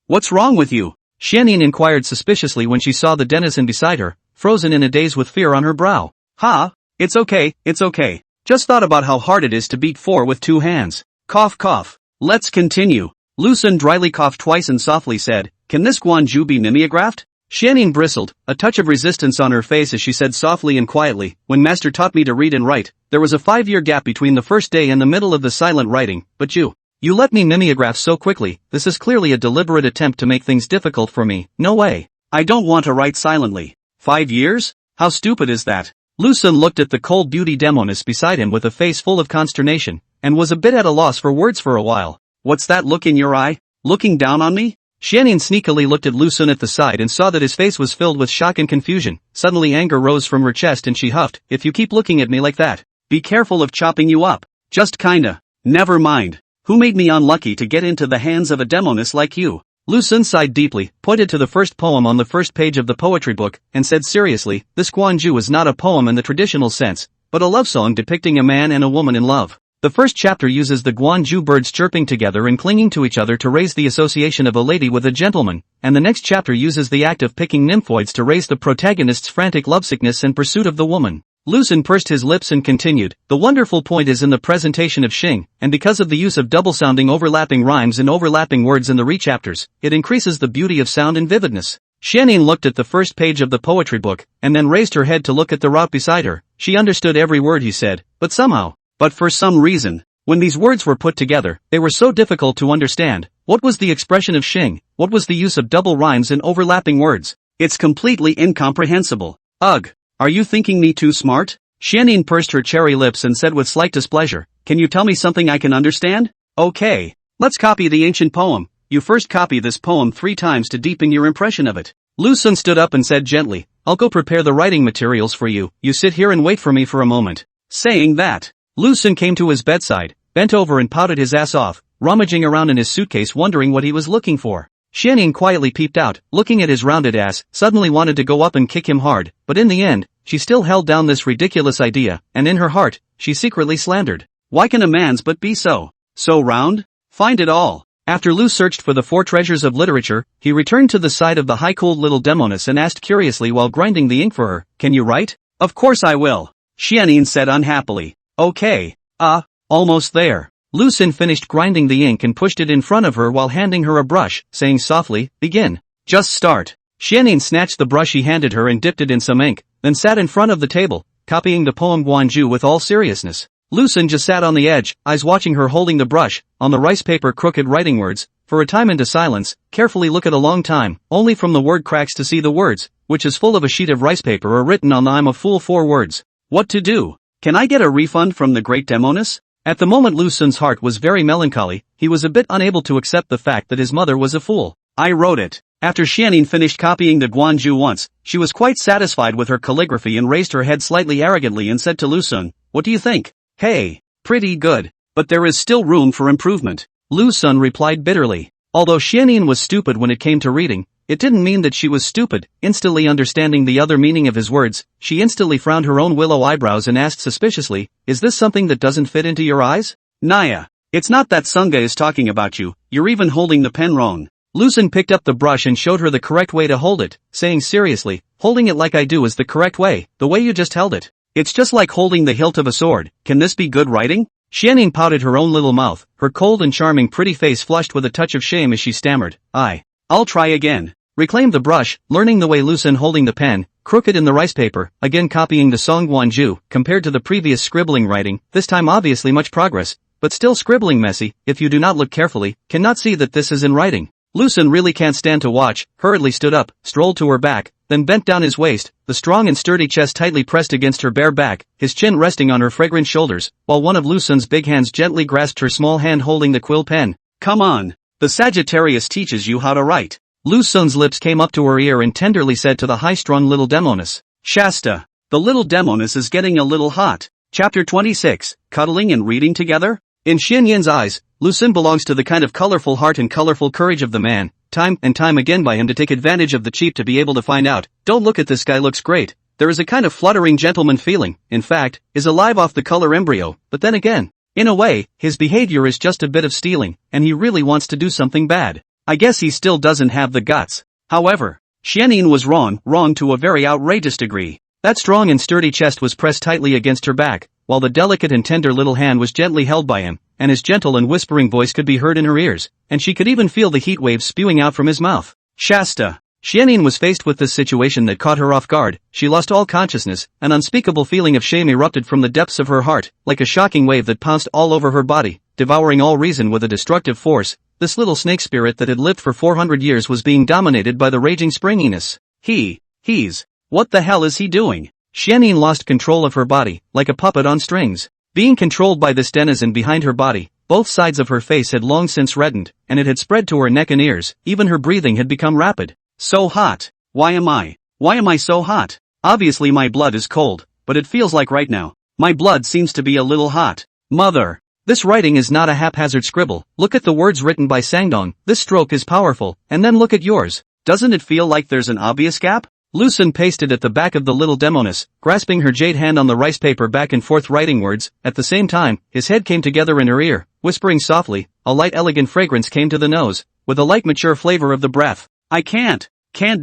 what's wrong with you? Xianyin inquired suspiciously when she saw the denizen beside her, frozen in a daze with fear on her brow. Ha! It's okay. Just thought about how hard it is to beat 4 with 2 hands. Cough cough. Let's continue. Lu Xun dryly coughed twice and softly said, can this Guanju be mimeographed? Xianyin bristled, a touch of resistance on her face as she said softly and quietly, when master taught me to read and write, there was a 5-year gap between the first day and the middle of the silent writing, but you let me mimeograph so quickly. This is clearly a deliberate attempt to make things difficult for me. No way. I don't want to write silently. 5 years? How stupid is that? Lu Xun looked at the cold beauty Demoness beside him with a face full of consternation, and was a bit at a loss for words for a while. What's that look in your eye? Looking down on me? Xianyin sneakily looked at Lu Xun at the side and saw that his face was filled with shock and confusion. Suddenly anger rose from her chest and she huffed, if you keep looking at me like that, be careful of chopping you up. Just kinda. Never mind. Who made me unlucky to get into the hands of a Demoness like you? Lu Xun sighed deeply, pointed to the first poem on the first page of the poetry book, and said seriously, this Guanju is not a poem in the traditional sense, but a love song depicting a man and a woman in love. The first chapter uses the Guanju birds chirping together and clinging to each other to raise the association of a lady with a gentleman, and the next chapter uses the act of picking nymphoids to raise the protagonist's frantic lovesickness and pursuit of the woman. Lu Xun pursed his lips and continued, the wonderful point is in the presentation of Xing, and because of the use of double-sounding overlapping rhymes and overlapping words in the re-chapters, it increases the beauty of sound and vividness. Xianyin looked at the first page of the poetry book, and then raised her head to look at the route beside her. She understood every word he said, but for some reason, when these words were put together, they were so difficult to understand. What was the expression of Xing? What was the use of double rhymes and overlapping words? It's completely incomprehensible. Ugh. Are you thinking me too smart? Xianyin pursed her cherry lips and said with slight displeasure, can you tell me something I can understand? Okay. Let's copy the ancient poem. You first copy this poem 3 times to deepen your impression of it. Lu Xun stood up and said gently, I'll go prepare the writing materials for you. You sit here and wait for me for a moment. Saying that, Lu Xun came to his bedside, bent over and pouted his ass off, rummaging around in his suitcase wondering what he was looking for. Xianyin quietly peeped out, looking at his rounded ass, suddenly wanted to go up and kick him hard, but in the end, she still held down this ridiculous idea, and in her heart, she secretly slandered. Why can a man's butt be so round? Find it all. After Lu searched for the 4 treasures of literature, he returned to the side of the high-cooled little Demoness and asked curiously while grinding the ink for her, can you write? Of course I will. Xianyin said unhappily. Okay. Almost there. Lu Xun finished grinding the ink and pushed it in front of her while handing her a brush, saying softly, begin. Just start. Xianyin snatched the brush he handed her and dipped it in some ink, then sat in front of the table, copying the poem Guanju with all seriousness. Lu Xun just sat on the edge, eyes watching her holding the brush, on the rice paper crooked writing words, for a time into silence, carefully look at a long time, only from the word cracks to see the words, which is full of a sheet of rice paper are written on the I'm a fool 4 words. What to do? Can I get a refund from the great Demoness? At the moment Lu Xun's heart was very melancholy, he was a bit unable to accept the fact that his mother was a fool. I wrote it. After Xianyin finished copying the Guanju once, she was quite satisfied with her calligraphy and raised her head slightly arrogantly and said to Lu Xun, what do you think? Hey, pretty good. But there is still room for improvement. Lu Xun replied bitterly. Although Xianyin was stupid when it came to reading, it didn't mean that she was stupid. Instantly understanding the other meaning of his words, she instantly frowned her own willow eyebrows and asked suspiciously, is this something that doesn't fit into your eyes? Naya, it's not that Sunga is talking about you, you're even holding the pen wrong. Lu Xun picked up the brush and showed her the correct way to hold it, saying seriously, holding it like I do is the correct way, the way you just held it. It's just like holding the hilt of a sword. Can this be good writing? Xianyin pouted her own little mouth, her cold and charming pretty face flushed with a touch of shame as she stammered, I'll try again. Reclaimed the brush, learning the way Lu Xun holding the pen, crooked in the rice paper, again copying the song Guanju, compared to the previous scribbling writing, this time obviously much progress, but still scribbling messy, if you do not look carefully, cannot see that this is in writing. Lu Sun really can't stand to watch, hurriedly stood up, strolled to her back, then bent down his waist, the strong and sturdy chest tightly pressed against her bare back, his chin resting on her fragrant shoulders, while one of Lu Sun's big hands gently grasped her small hand holding the quill pen. Come on. The Sagittarius teaches you how to write. Lu Sun's lips came up to her ear and tenderly said to the high-strung little Demoness. Shasta. The little Demoness is getting a little hot. Chapter 26, Cuddling and Reading Together? In Xian Yin's eyes, Lu Sun belongs to the kind of colorful heart and colorful courage of the man, time and time again by him to take advantage of the cheap to be able to find out, don't look at this guy, looks great. There is a kind of fluttering gentleman feeling, in fact, is alive off the color embryo, but then again, in a way, his behavior is just a bit of stealing, and he really wants to do something bad. I guess he still doesn't have the guts. However, Xian Yin was wrong to a very outrageous degree. That strong and sturdy chest was pressed tightly against her back, while the delicate and tender little hand was gently held by him, and his gentle and whispering voice could be heard in her ears, and she could even feel the heat waves spewing out from his mouth. Shasta. Xian Yin was faced with this situation that caught her off guard. She lost all consciousness, an unspeakable feeling of shame erupted from the depths of her heart, like a shocking wave that pounced all over her body, devouring all reason with a destructive force. This little snake spirit that had lived for 400 years was being dominated by the raging springiness. What the hell is he doing? Xian Yin lost control of her body, like a puppet on strings. Being controlled by this denizen behind her body, both sides of her face had long since reddened, and it had spread to her neck and ears, even her breathing had become rapid. So hot. Why am I so hot? Obviously my blood is cold, but it feels like right now, my blood seems to be a little hot. Mother. This writing is not a haphazard scribble, look at the words written by Sangdong, this stroke is powerful, and then look at yours. Doesn't it feel like there's an obvious gap? Lu Sun pasted at the back of the little Demoness, grasping her jade hand on the rice paper back and forth writing words. At the same time, his head came together in her ear, whispering softly. A light elegant fragrance came to the nose, with a light mature flavor of the breath. I can't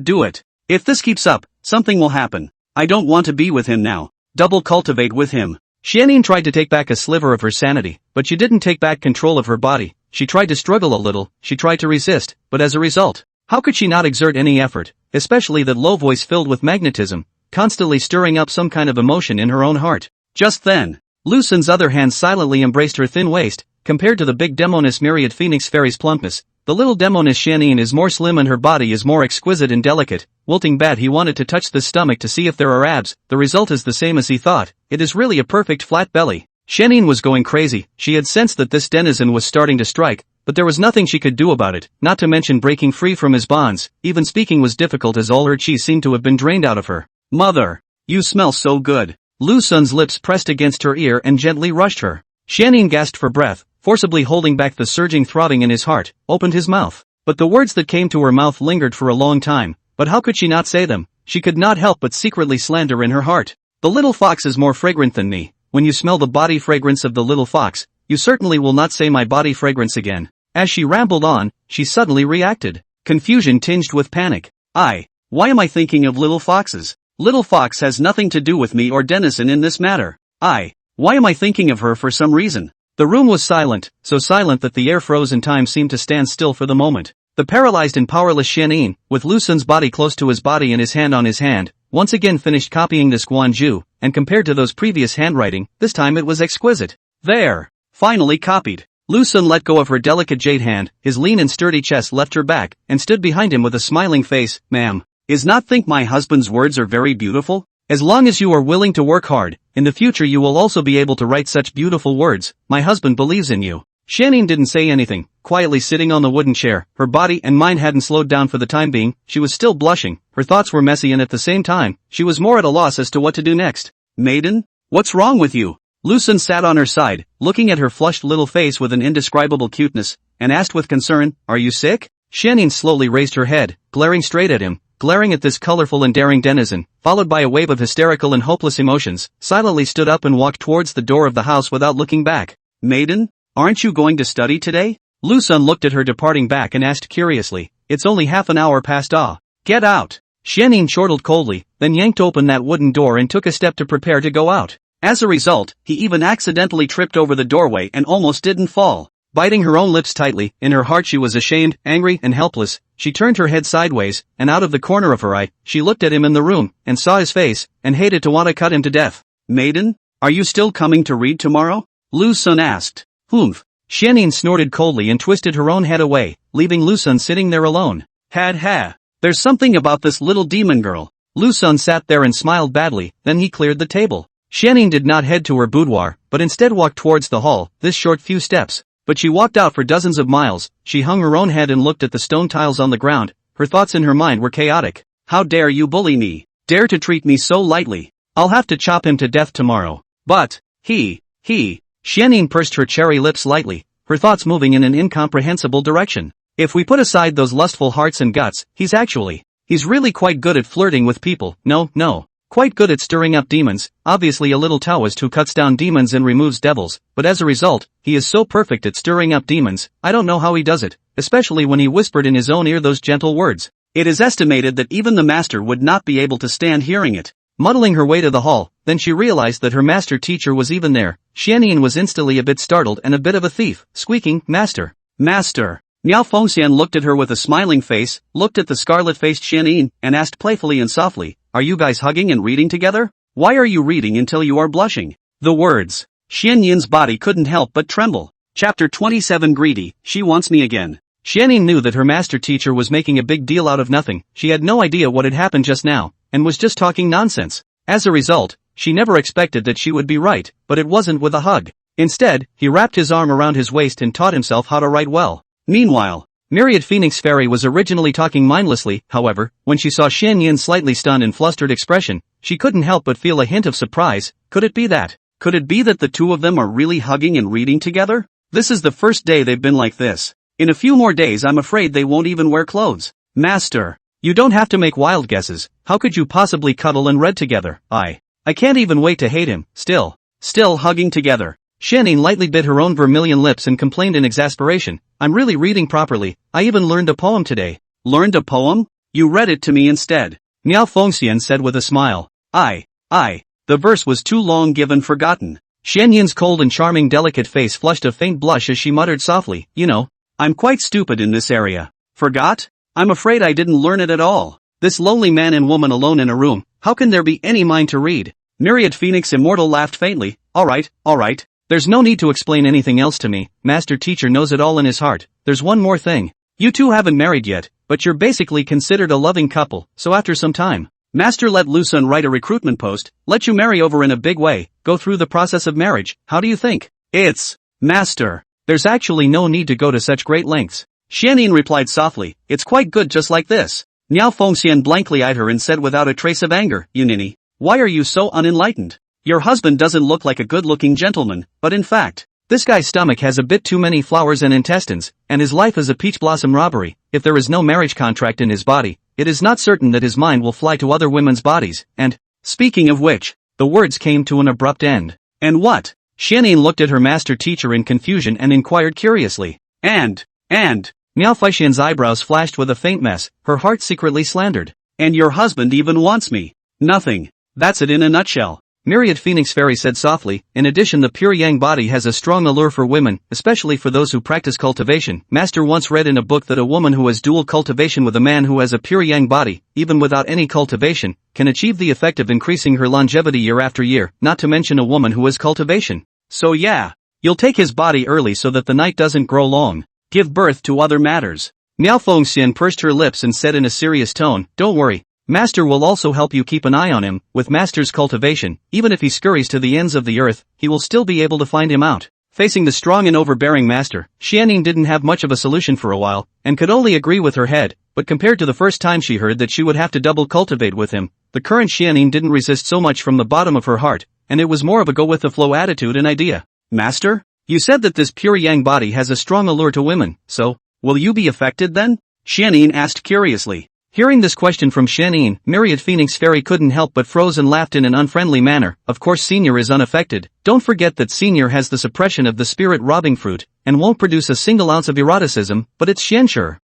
do it. If this keeps up, something will happen. I don't want to be with him now. Double cultivate with him. Xian Yin tried to take back a sliver of her sanity, but she didn't take back control of her body. She tried to struggle a little, she tried to resist, but as a result, how could she not exert any effort, especially that low voice filled with magnetism, constantly stirring up some kind of emotion in her own heart? Just then, Lu Sun's other hand silently embraced her thin waist. Compared to the big Demoness myriad Phoenix Fairy's plumpness, the little Demoness Xian Yin is more slim and her body is more exquisite and delicate. Wilting bad, he wanted to touch the stomach to see if there are abs. The result is the same as he thought. It is really a perfect flat belly. Xian Yin was going crazy. She had sensed that this denizen was starting to strike, but there was nothing she could do about it, not to mention breaking free from his bonds. Even speaking was difficult as all her chi seemed to have been drained out of her. Mother, you smell so good. Lu Sun's lips pressed against her ear and gently rushed her. Xian Yin gasped for breath, forcibly holding back the surging throbbing in his heart, opened his mouth. But the words that came to her mouth lingered for a long time, but how could she not say them? She could not help but secretly slander in her heart. The little fox is more fragrant than me. When you smell the body fragrance of the little fox, you certainly will not say my body fragrance again. As she rambled on, she suddenly reacted. Confusion tinged with panic. Why am I thinking of little foxes? Little fox has nothing to do with me or Denizen in this matter. Why am I thinking of her for some reason? The room was silent, so silent that the air froze and time seemed to stand still for the moment. The paralyzed and powerless Xian Yin, with Lu Sun's body close to his body and his hand on his hand, once again finished copying this Guanju, and compared to those previous handwriting, this time it was exquisite. There! Finally copied. Lu Sun let go of her delicate jade hand, his lean and sturdy chest left her back, and stood behind him with a smiling face. Ma'am, is not think my husband's words are very beautiful? As long as you are willing to work hard, in the future you will also be able to write such beautiful words. My husband believes in you. Xian Yin didn't say anything, quietly sitting on the wooden chair. Her body and mind hadn't slowed down for the time being. She was still blushing, her thoughts were messy, and at the same time, she was more at a loss as to what to do next. Maiden? What's wrong with you? Lu Sun sat on her side, looking at her flushed little face with an indescribable cuteness, and asked with concern, Are you sick? Xian Yin slowly raised her head, glaring straight at him. Glaring at this colorful and daring denizen, followed by a wave of hysterical and hopeless emotions, silently stood up and walked towards the door of the house without looking back. Maiden, aren't you going to study today? Lu Sun looked at her departing back and asked curiously. It's only half an hour past. Get out! Xian Yin chortled coldly, then yanked open that wooden door and took a step to prepare to go out. As a result, he even accidentally tripped over the doorway and almost didn't fall. Biting her own lips tightly, in her heart she was ashamed, angry, and helpless. She turned her head sideways, and out of the corner of her eye, she looked at him in the room, and saw his face, and hated to want to cut him to death. Maiden, are you still coming to read tomorrow? Lu Sun asked. Xianyin snorted coldly and twisted her own head away, leaving Lu Sun sitting there alone. There's something about this little demon girl. Lu Sun sat there and smiled badly, then he cleared the table. Xianyin did not head to her boudoir, but instead walked towards the hall, this short few steps. But she walked out for dozens of miles. She hung her own head and looked at the stone tiles on the ground. Her thoughts in her mind were chaotic. How dare you bully me? Dare to treat me so lightly? I'll have to chop him to death tomorrow. But, Xianyin pursed her cherry lips lightly, her thoughts moving in an incomprehensible direction. If we put aside those lustful hearts and guts, he's really quite good at flirting with people. No. Quite good at stirring up demons, obviously a little Taoist who cuts down demons and removes devils, but as a result, he is so perfect at stirring up demons, I don't know how he does it, especially when he whispered in his own ear those gentle words. It is estimated that even the master would not be able to stand hearing it. Muddling her way to the hall, then she realized that her master teacher was even there. Xianyin was instantly a bit startled and a bit of a thief, squeaking, Master. Miao Fengxian looked at her with a smiling face, looked at the scarlet-faced Xianyin, and asked playfully and softly, are you guys hugging and reading together? Why are you reading until you are blushing? The words. Xianyin's body couldn't help but tremble. Chapter 27 Greedy, She Wants Me Again. Xianyin knew that her master teacher was making a big deal out of nothing. She had no idea what had happened just now, and was just talking nonsense. As a result, she never expected that she would be right, but it wasn't with a hug. Instead, he wrapped his arm around his waist and taught himself how to write well. Meanwhile, Myriad Phoenix Fairy was originally talking mindlessly. However, when she saw Xianyin's slightly stunned and flustered expression, she couldn't help but feel a hint of surprise. Could it be that the two of them are really hugging and reading together? This is the first day they've been like this. In a few more days I'm afraid they won't even wear clothes. Master, you don't have to make wild guesses. How could you possibly cuddle and read together? I can't even wait to hate him. Still hugging together. Xianyin lightly bit her own vermilion lips and complained in exasperation, I'm really reading properly, I even learned a poem today. Learned a poem? You read it to me instead. Miao Fengxian said with a smile. The verse was too long given forgotten. Xianyin's cold and charming delicate face flushed a faint blush as she muttered softly, I'm quite stupid in this area. Forgot? I'm afraid I didn't learn it at all. This lonely man and woman alone in a room, how can there be any mind to read? Myriad Phoenix Immortal laughed faintly, alright. There's no need to explain anything else to me, Master Teacher knows it all in his heart. There's one more thing. You two haven't married yet, but you're basically considered a loving couple, so after some time, Master let Lu Sun write a recruitment post, let you marry over in a big way, go through the process of marriage. How do you think? Master. There's actually no need to go to such great lengths. Xianyin replied softly, it's quite good just like this. Miao Fengxian blankly eyed her and said without a trace of anger, you ninny, why are you so unenlightened? Your husband doesn't look like a good-looking gentleman, but in fact, this guy's stomach has a bit too many flowers and intestines, and his life is a peach blossom robbery. If there is no marriage contract in his body, it is not certain that his mind will fly to other women's bodies, and, speaking of which, the words came to an abrupt end. And what? Xianyin looked at her master teacher in confusion and inquired curiously. And, Miao Feixian's eyebrows flashed with a faint mess, her heart secretly slandered. And your husband even wants me. Nothing. That's it in a nutshell. Myriad Phoenix Fairy said softly, in addition the pure yang body has a strong allure for women, especially for those who practice cultivation. Master once read in a book that a woman who has dual cultivation with a man who has a pure yang body, even without any cultivation, can achieve the effect of increasing her longevity year after year, not to mention a woman who has cultivation. So yeah, you'll take his body early so that the night doesn't grow long. Give birth to other matters. Miao Fengxian pursed her lips and said in a serious tone, don't worry. Master will also help you keep an eye on him. With Master's cultivation, even if he scurries to the ends of the earth, he will still be able to find him out. Facing the strong and overbearing Master, Xianyin didn't have much of a solution for a while, and could only agree with her head, but compared to the first time she heard that she would have to double cultivate with him, the current Xianyin didn't resist so much from the bottom of her heart, and it was more of a go-with-the-flow attitude and idea. Master? You said that this pure yang body has a strong allure to women, so, will you be affected then? Xianyin asked curiously. Hearing this question from Xianyin, Myriad Phoenix Fairy couldn't help but froze and laughed in an unfriendly manner. Of course Senior is unaffected. Don't forget that Senior has the suppression of the spirit-robbing fruit, and won't produce a single ounce of eroticism, but it's Xianxue.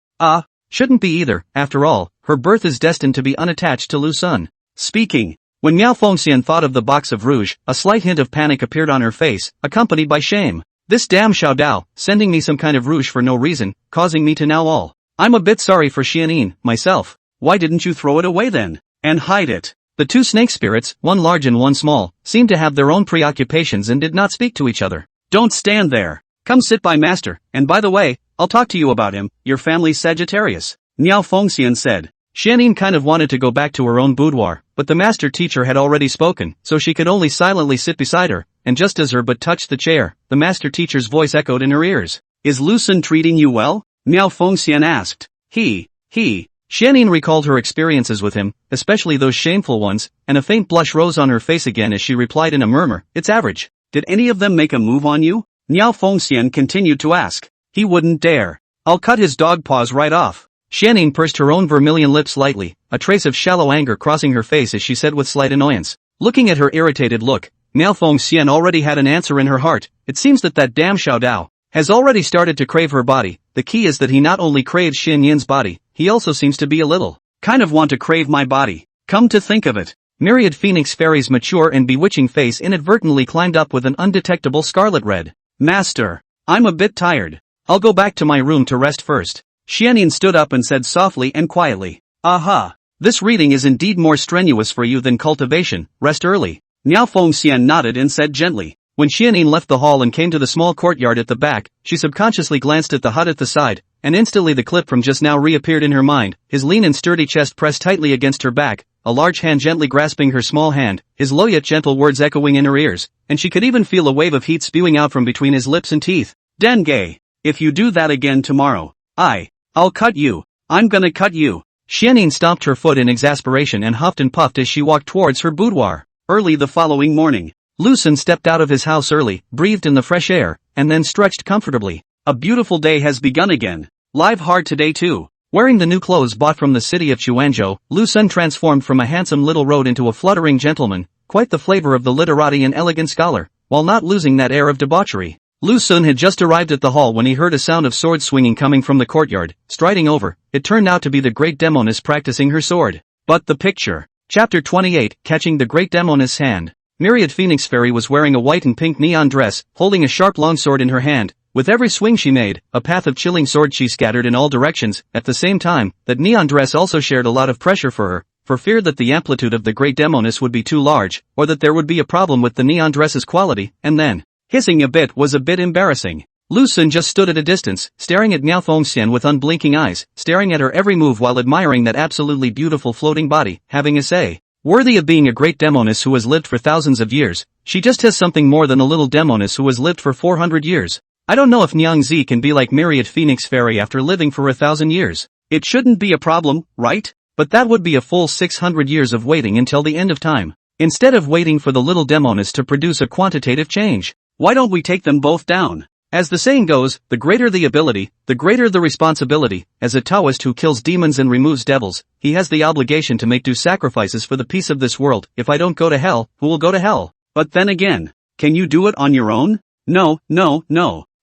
Shouldn't be either. After all, her birth is destined to be unattached to Lu Sun. Speaking. When Miao Fengxian thought of the box of rouge, a slight hint of panic appeared on her face, accompanied by shame. This damn Xiao Dao, sending me some kind of rouge for no reason, causing me to now all. I'm a bit sorry for Xianyin, myself. Why didn't you throw it away then? And hide it? The two snake spirits, one large and one small, seemed to have their own preoccupations and did not speak to each other. Don't stand there. Come sit by master, and by the way, I'll talk to you about him, your family's Sagittarius. Miao Fengxian said. Xianyin kind of wanted to go back to her own boudoir, but the master teacher had already spoken, so she could only silently sit beside her, and just as her butt touched the chair, the master teacher's voice echoed in her ears. Is Lucen treating you well? Miao Fengxian asked. He. Xianyin recalled her experiences with him, especially those shameful ones, and a faint blush rose on her face again as she replied in a murmur, it's average. Did any of them make a move on you? Miao Fengxian continued to ask. He wouldn't dare. I'll cut his dog paws right off. Xianyin pursed her own vermilion lips lightly, a trace of shallow anger crossing her face as she said with slight annoyance. Looking at her irritated look, Miao Fengxian already had an answer in her heart. It seems that damn Xiao Dao has already started to crave her body. The key is that he not only craves Xianyin's body, he also seems to be a little kind of want to crave my body. Come to think of it. Myriad Phoenix Fairy's mature and bewitching face inadvertently climbed up with an undetectable scarlet red. Master, I'm a bit tired. I'll go back to my room to rest first. Xianyin stood up and said softly and quietly. Aha! This reading is indeed more strenuous for you than cultivation, rest early. Miao Fengxian nodded and said gently. When Xianyin left the hall and came to the small courtyard at the back, she subconsciously glanced at the hut at the side, and instantly the clip from just now reappeared in her mind, his lean and sturdy chest pressed tightly against her back, a large hand gently grasping her small hand, his low yet gentle words echoing in her ears, and she could even feel a wave of heat spewing out from between his lips and teeth. Denge! If you do that again tomorrow, I'll cut you. I'm gonna cut you. Xianyin stomped her foot in exasperation and huffed and puffed as she walked towards her boudoir. Early the following morning, Lucen stepped out of his house early, breathed in the fresh air, and then stretched comfortably. A beautiful day has begun again. Live hard today too. Wearing the new clothes bought from the city of Chuanzhou, Lucen transformed from a handsome little rogue into a fluttering gentleman, quite the flavor of the literati and elegant scholar, while not losing that air of debauchery. Lucen had just arrived at the hall when he heard a sound of sword swinging coming from the courtyard. Striding over, it turned out to be the great Demoness practicing her sword. But the picture. Chapter 28, Catching the Great Demoness' Hand. Myriad Phoenix Fairy was wearing a white and pink neon dress, holding a sharp longsword in her hand. With every swing she made, a path of chilling sword chi scattered in all directions. At the same time, that neon dress also shared a lot of pressure for her, for fear that the amplitude of the great Demoness would be too large, or that there would be a problem with the neon dress's quality, and then hissing a bit was a bit embarrassing. Lucen just stood at a distance, staring at Miao Fengxian with unblinking eyes, staring at her every move while admiring that absolutely beautiful floating body, having a say. Worthy of being a great Demoness who has lived for thousands of years, she just has something more than a little Demoness who has lived for 400 years. I don't know if Niang Zi can be like Myriad Phoenix Fairy after living for 1,000 years. It shouldn't be a problem, right? But that would be a full 600 years of waiting until the end of time. Instead of waiting for the little Demoness to produce a quantitative change. Why don't we take them both down? As the saying goes, the greater the ability, the greater the responsibility. As a Taoist who kills demons and removes devils, he has the obligation to make due sacrifices for the peace of this world. If I don't go to hell, who will go to hell? But then again, can you do it on your own? No.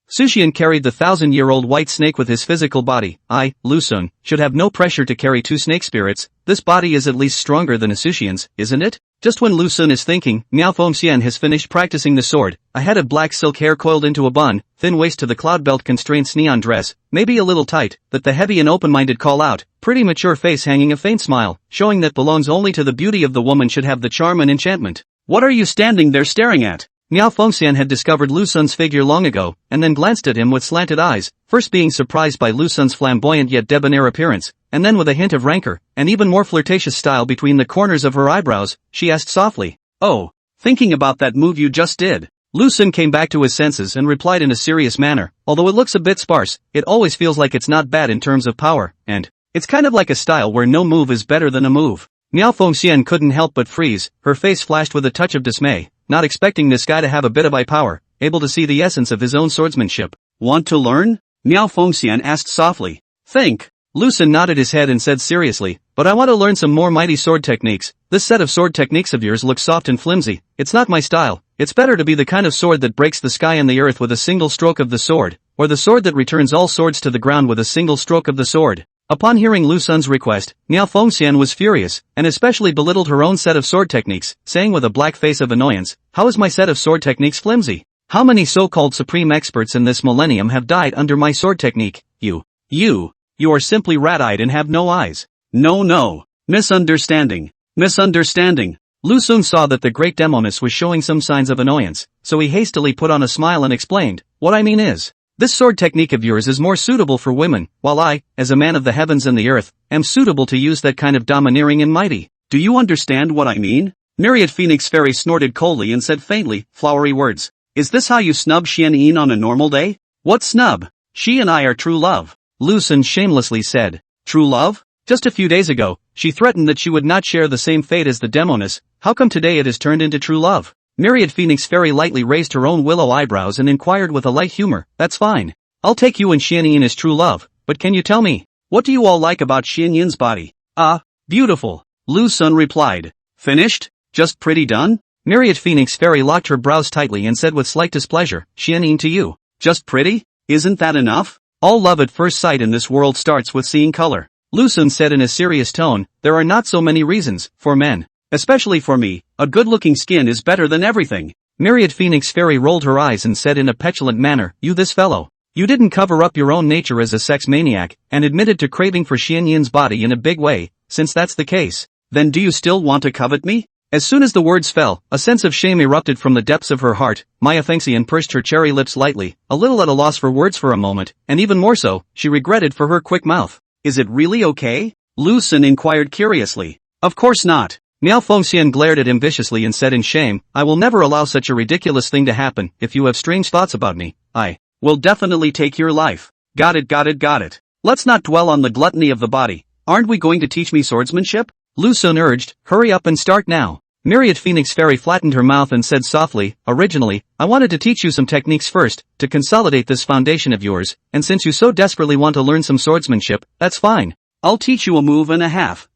Sushian carried the 1,000-year-old white snake with his physical body. I, Lucen, should have no pressure to carry 2 snake spirits. This body is at least stronger than a Sushian's, isn't it? Just when Lucen is thinking, Miao Fengxian has finished practicing the sword, a head of black silk hair coiled into a bun, thin waist to the cloud belt constraints neon dress, maybe a little tight, that the heavy and open-minded call out, pretty mature face hanging a faint smile, showing that belongs only to the beauty of the woman should have the charm and enchantment. What are you standing there staring at? Miao Fengxian had discovered Lucen's figure long ago, and then glanced at him with slanted eyes, first being surprised by Lucen's flamboyant yet debonair appearance, and then with a hint of rancor, and even more flirtatious style between the corners of her eyebrows, she asked softly, "Oh, thinking about that move you just did?" Lucen came back to his senses and replied in a serious manner, "Although it looks a bit sparse, it always feels like it's not bad in terms of power, and it's kind of like a style where no move is better than a move." Miao Fengxian couldn't help but freeze, her face flashed with a touch of dismay, not expecting this guy to have a bit of eye power, able to see the essence of his own swordsmanship. "Want to learn?" Miao Fengxian asked softly. "Think." Lucen nodded his head and said seriously, "But I want to learn some more mighty sword techniques. This set of sword techniques of yours looks soft and flimsy. It's not my style. It's better to be the kind of sword that breaks the sky and the earth with a single stroke of the sword, or the sword that returns all swords to the ground with a single stroke of the sword." Upon hearing Lucen's request, Miao Fengxian was furious, and especially belittled her own set of sword techniques, saying with a black face of annoyance, "How is my set of sword techniques flimsy? How many so-called supreme experts in this millennium have died under my sword technique? You are simply rat-eyed and have no eyes." No. Misunderstanding. Lu Xun saw that the great Demoness was showing some signs of annoyance, so he hastily put on a smile and explained, "What I mean is, this sword technique of yours is more suitable for women, while I, as a man of the heavens and the earth, am suitable to use that kind of domineering and mighty. Do you understand what I mean?" Myriad Phoenix Fairy snorted coldly and said faintly, flowery words. "Is this how you snub Xianyin on a normal day?" "What snub? She and I are true love," Lu Xun shamelessly said. "True love? Just a few days ago, she threatened that she would not share the same fate as the Demoness. How come today it has turned into true love?" Myriad Phoenix Fairy lightly raised her own willow eyebrows and inquired with a light humor. "That's fine. I'll take you and Xianyin as true love, but can you tell me, what do you all like about Xianyin's body?" "Ah, beautiful," Lu Xun replied. "Finished? Just pretty done?" Myriad Phoenix Fairy locked her brows tightly and said with slight displeasure, "Xianyin to you. Just pretty? Isn't that enough? All love at first sight in this world starts with seeing color." Lu Xun said in a serious tone, "There are not so many reasons, for men. Especially for me, a good-looking skin is better than everything." Myriad Phoenix Fairy rolled her eyes and said in a petulant manner, "You this fellow. You didn't cover up your own nature as a sex maniac, and admitted to craving for Xianyin's body in a big way. Since that's the case, then do you still want to covet me?" As soon as the words fell, a sense of shame erupted from the depths of her heart. Maya Fengxian pursed her cherry lips lightly, a little at a loss for words for a moment, and even more so, she regretted for her quick mouth. "Is it really okay?" Lu Xun inquired curiously. "Of course not." Miao Fengxian glared at him viciously and said in shame, "I will never allow such a ridiculous thing to happen. If you have strange thoughts about me, I will definitely take your life." Got it. Let's not dwell on the gluttony of the body. Aren't we going to teach me swordsmanship?" Lu Xun urged, "Hurry up and start now." Myriad Phoenix Fairy flattened her mouth and said softly, "Originally, I wanted to teach you some techniques first, to consolidate this foundation of yours, and since you so desperately want to learn some swordsmanship, that's fine. I'll teach you a move and a half.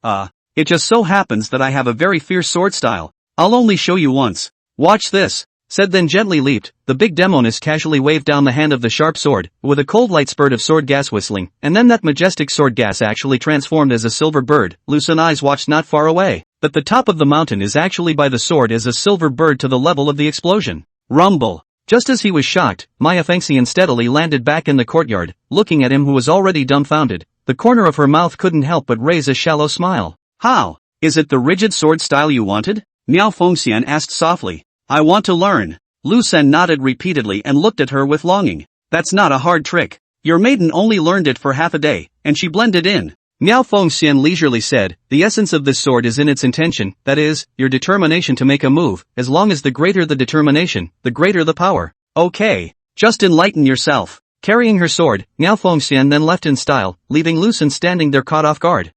It just so happens that I have a very fierce sword style. I'll only show you once. Watch this," said then gently leaped. The big Demoness casually waved down the hand of the sharp sword, with a cold light spurt of sword gas whistling, and then that majestic sword gas actually transformed as a silver bird. Lu Xun's eyes watched not far away. That the top of the mountain is actually by the sword as a silver bird to the level of the explosion. Rumble. Just as he was shocked, Maya Fengxian steadily landed back in the courtyard, looking at him who was already dumbfounded. The corner of her mouth couldn't help but raise a shallow smile. "How? Is it the rigid sword style you wanted?" Miao Fengxian asked softly. "I want to learn." Lu Xun nodded repeatedly and looked at her with longing. "That's not a hard trick. Your maiden only learned it for half a day, and she blended in." Miao Fengxian leisurely said, "The essence of this sword is in its intention, that is, your determination to make a move. As long as the greater the determination, the greater the power." "Okay. Just enlighten yourself." Carrying her sword, Miao Fengxian then left in style, leaving Lu Xun standing there caught off guard.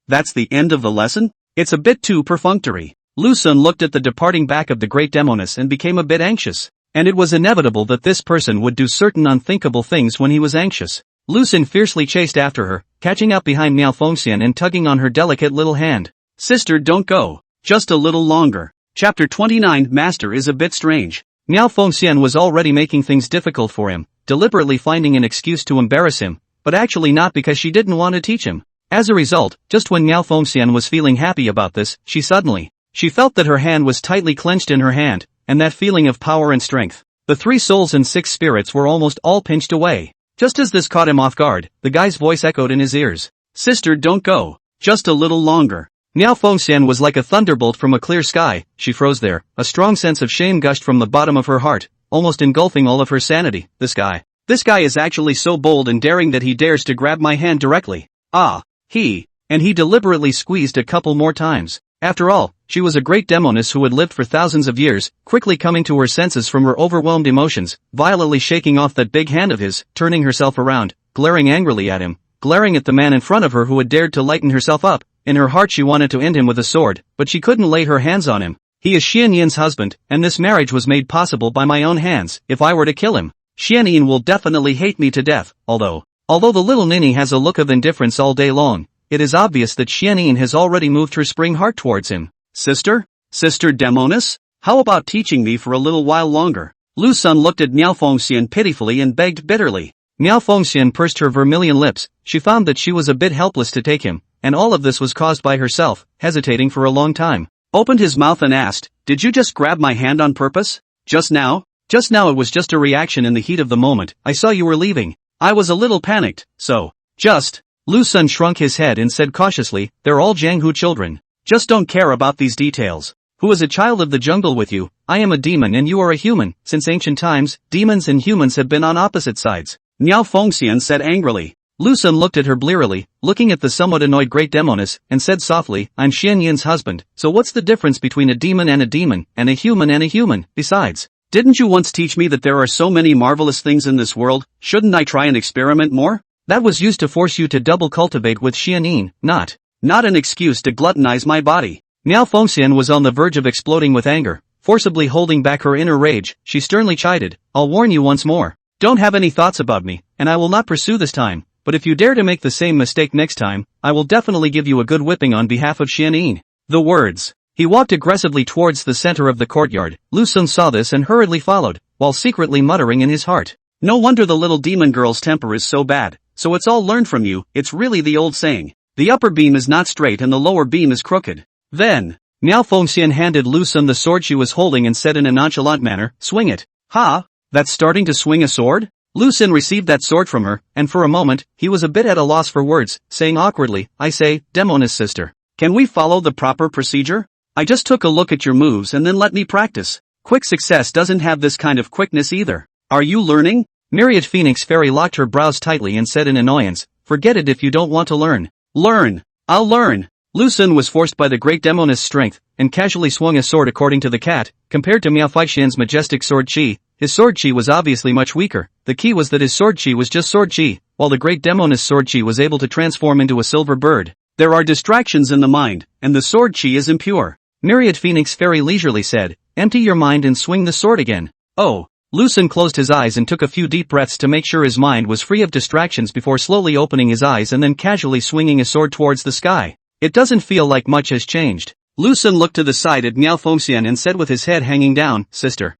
That's the end of the lesson? It's a bit too perfunctory." Lu Xun looked at the departing back of the great Demoness and became a bit anxious. And it was inevitable that this person would do certain unthinkable things when he was anxious. Lu Xun fiercely chased after her, catching up behind Miao Fengxian and tugging on her delicate little hand. "Sister, don't go. Just a little longer." Chapter 29. Master is a bit strange. Miao Fengxian was already making things difficult for him, deliberately finding an excuse to embarrass him, but actually not because she didn't want to teach him. As a result, just when Miao Fengxian was feeling happy about this, she felt that her hand was tightly clenched in her hand, and that feeling of power and strength. The 3 souls and 6 spirits were almost all pinched away. Just as this caught him off guard, the guy's voice echoed in his ears. "Sister, don't go. Just a little longer." Miao Fengxian was like a thunderbolt from a clear sky. She froze there. A strong sense of shame gushed from the bottom of her heart, almost engulfing all of her sanity. This guy is actually so bold and daring that he dares to grab my hand directly. And he deliberately squeezed a couple more times. After all, she was a great Demoness who had lived for thousands of years, quickly coming to her senses from her overwhelmed emotions, violently shaking off that big hand of his, turning herself around, glaring angrily at him, glaring at the man in front of her who had dared to lighten herself up. In her heart she wanted to end him with a sword, but she couldn't lay her hands on him. He is Xianyin's husband, and this marriage was made possible by my own hands. If I were to kill him, Xianyin will definitely hate me to death. Although the little ninny has a look of indifference all day long, it is obvious that Xianyin has already moved her spring heart towards him. Sister Demoness? How about teaching me for a little while longer?" Lu Xun looked at Miao Fengxian pitifully and begged bitterly. Miao Fengxian pursed her vermilion lips. She found that she was a bit helpless to take him, and all of this was caused by herself, hesitating for a long time. Opened his mouth and asked, "Did you just grab my hand on purpose? Just now?" "Just now it was just a reaction in the heat of the moment. I saw you were leaving. I was a little panicked, so, just..." Lu Xun shrunk his head and said cautiously, "They're all Jianghu children. Just don't care about these details. Who is a child of the jungle with you? I am a demon and you are a human. Since ancient times, demons and humans have been on opposite sides. Miao Fengxian said angrily. Lu Sun looked at her blearily, looking at the somewhat annoyed great Demoness, and said softly, I'm Xian Yin's husband, so what's the difference between a demon, and a human and a human? Besides, didn't you once teach me that there are so many marvelous things in this world? Shouldn't I try and experiment more? That was used to force you to double cultivate with Xian Yin, not an excuse to gluttonize my body. Miao Fengxian was on the verge of exploding with anger. Forcibly holding back her inner rage, she sternly chided, I'll warn you once more. Don't have any thoughts about me, and I will not pursue this time. But if you dare to make the same mistake next time, I will definitely give you a good whipping on behalf of Xian Yin. The words. He walked aggressively towards the center of the courtyard. Lu Sun saw this and hurriedly followed, while secretly muttering in his heart. No wonder the little demon girl's temper is so bad. So it's all learned from you. It's really the old saying. The upper beam is not straight and the lower beam is crooked. Then, Miao Fengxian handed Lu Sun the sword she was holding and said in a nonchalant manner, swing it. Ha? That's starting to swing a sword? Lu Sun received that sword from her, and for a moment, he was a bit at a loss for words, saying awkwardly, I say, Demoness sister. Can we follow the proper procedure? I just took a look at your moves and then let me practice. Quick success doesn't have this kind of quickness either. Are you learning? Myriad Phoenix Fairy locked her brows tightly and said in annoyance, forget it if you don't want to learn. Learn. I'll learn. Lu Sun was forced by the great Demoness' strength, and casually swung a sword according to the cat. Compared to Miao Fengxian's majestic sword chi, his sword chi was obviously much weaker. The key was that his sword chi was just sword chi, while the great Demoness' sword chi was able to transform into a silver bird. There are distractions in the mind, and the sword chi is impure. Myriad Phoenix Fairy leisurely said, empty your mind and swing the sword again. Oh. Lu Sun closed his eyes and took a few deep breaths to make sure his mind was free of distractions before slowly opening his eyes and then casually swinging a sword towards the sky. It doesn't feel like much has changed. Lu Sun looked to the side at Miao Fengxian and said with his head hanging down, Sister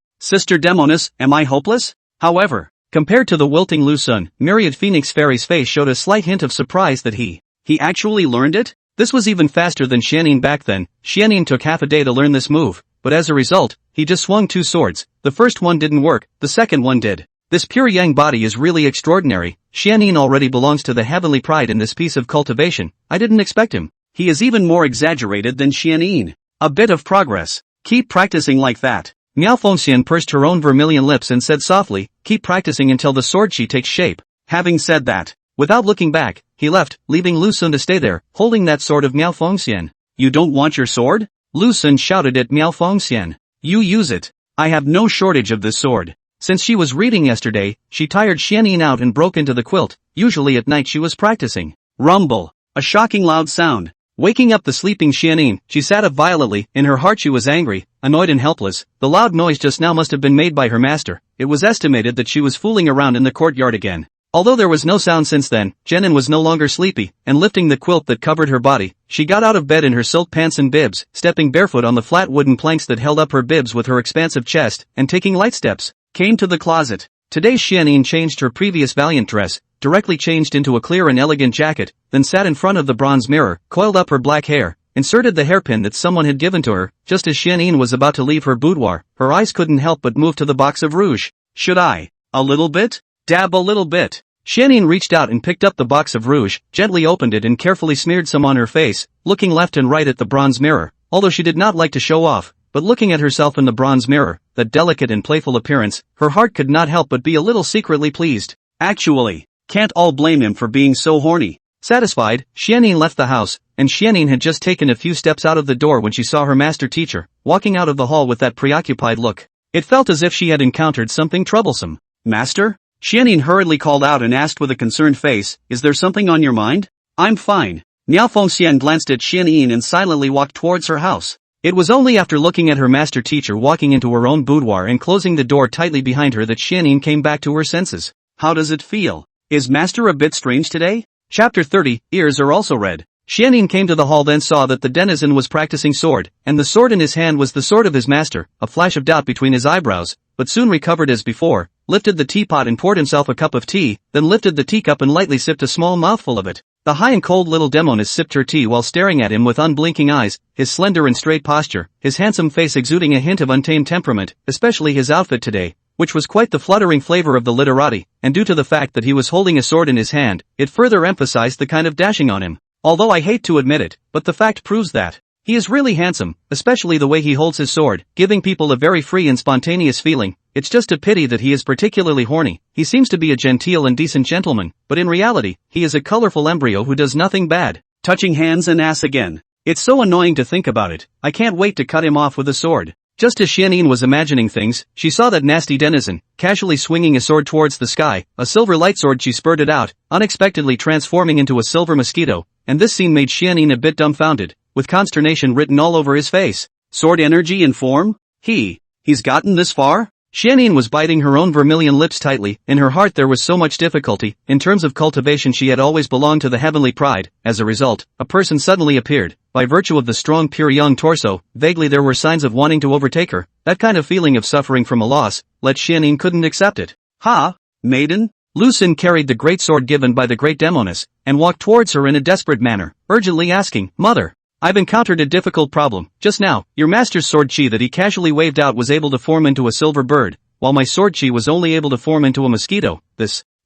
Demoness, am I hopeless? However, compared to the wilting Lu Sun, Myriad Phoenix Fairy's face showed a slight hint of surprise that he actually learned it? This was even faster than Xian Yin back then. Xian Yin took half a day to learn this move, but as a result, he just swung two swords. The first one didn't work, the second one did. This pure yang body is really extraordinary. Xian Yin already belongs to the heavenly pride in this piece of cultivation. I didn't expect him. He is even more exaggerated than Xian Yin. A bit of progress. Keep practicing like that. Miao Fengxian pursed her own vermilion lips and said softly, keep practicing until the sword chi takes shape. Having said that, without looking back, he left, leaving Lu Sun to stay there, holding that sword of Miao Fengxian. You don't want your sword? Lu Sun shouted at Miao Fengxian. You use it. I have no shortage of this sword. Since she was reading yesterday, she tired Xian Yin out and broke into the quilt. Usually at night she was practicing. Rumble. A shocking loud sound. Waking up the sleeping Xian Yin, she sat up violently. In her heart she was angry, annoyed and helpless. The loud noise just now must have been made by her master. It was estimated that she was fooling around in the courtyard again. Although there was no sound since then, Jenin was no longer sleepy, and lifting the quilt that covered her body, she got out of bed in her silk pants and bibs, stepping barefoot on the flat wooden planks that held up her bibs with her expansive chest, and taking light steps, came to the closet. Today Xian Yin changed her previous valiant dress, directly changed into a clear and elegant jacket, then sat in front of the bronze mirror, coiled up her black hair, inserted the hairpin that someone had given to her. Just as Xian Yin was about to leave her boudoir, her eyes couldn't help but move to the box of rouge. Should I? A little bit? Dab a little bit. Xian Yin reached out and picked up the box of rouge, gently opened it and carefully smeared some on her face, looking left and right at the bronze mirror. Although she did not like to show off, but looking at herself in the bronze mirror, that delicate and playful appearance, her heart could not help but be a little secretly pleased. Actually, can't all blame him for being so horny. Satisfied, Xian Yin left the house, and Xian Yin had just taken a few steps out of the door when she saw her master teacher, walking out of the hall with that preoccupied look. It felt as if she had encountered something troublesome. Master? Xian Yin hurriedly called out and asked with a concerned face, is there something on your mind? I'm fine. Miao Fengxian glanced at Xian Yin and silently walked towards her house. It was only after looking at her master teacher walking into her own boudoir and closing the door tightly behind her that Xian Yin came back to her senses. How does it feel? Is master a bit strange today? Chapter 30, Ears are also red. Xian Yin came to the hall, then saw that the denizen was practicing sword, and the sword in his hand was the sword of his master. A flash of doubt between his eyebrows, but soon recovered as before, lifted the teapot and poured himself a cup of tea, then lifted the teacup and lightly sipped a small mouthful of it. The high and cold little Demoness sipped her tea while staring at him with unblinking eyes, his slender and straight posture, his handsome face exuding a hint of untamed temperament, especially his outfit today, which was quite the fluttering flavor of the literati, and due to the fact that he was holding a sword in his hand, it further emphasized the kind of dashing on him. Although I hate to admit it, but the fact proves that He is really handsome, especially the way he holds his sword, giving people a very free and spontaneous feeling. It's just a pity that he is particularly horny. He seems to be a genteel and decent gentleman, but in reality, he is a colorful embryo who does nothing bad. Touching hands and ass again. It's so annoying to think about it. I can't wait to cut him off with a sword. Just as Xianyin was imagining things, she saw that nasty denizen, casually swinging a sword towards the sky. A silver light sword she spurted out, unexpectedly transforming into a silver mosquito, and this scene made Xianyin a bit dumbfounded, with consternation written all over his face. Sword energy in form? He's gotten this far? Xianyin was biting her own vermilion lips tightly. In her heart there was so much difficulty. In terms of cultivation she had always belonged to the heavenly pride. As a result, a person suddenly appeared. By virtue of the strong pure young torso, vaguely there were signs of wanting to overtake her. That kind of feeling of suffering from a loss, let Xianyin couldn't accept it. Ha! Maiden? Lu Xun carried the great sword given by the great Demoness, and walked towards her in a desperate manner, urgently asking, Mother, I've encountered a difficult problem. Just now, your master's sword chi that he casually waved out was able to form into a silver bird, while my sword chi was only able to form into a mosquito.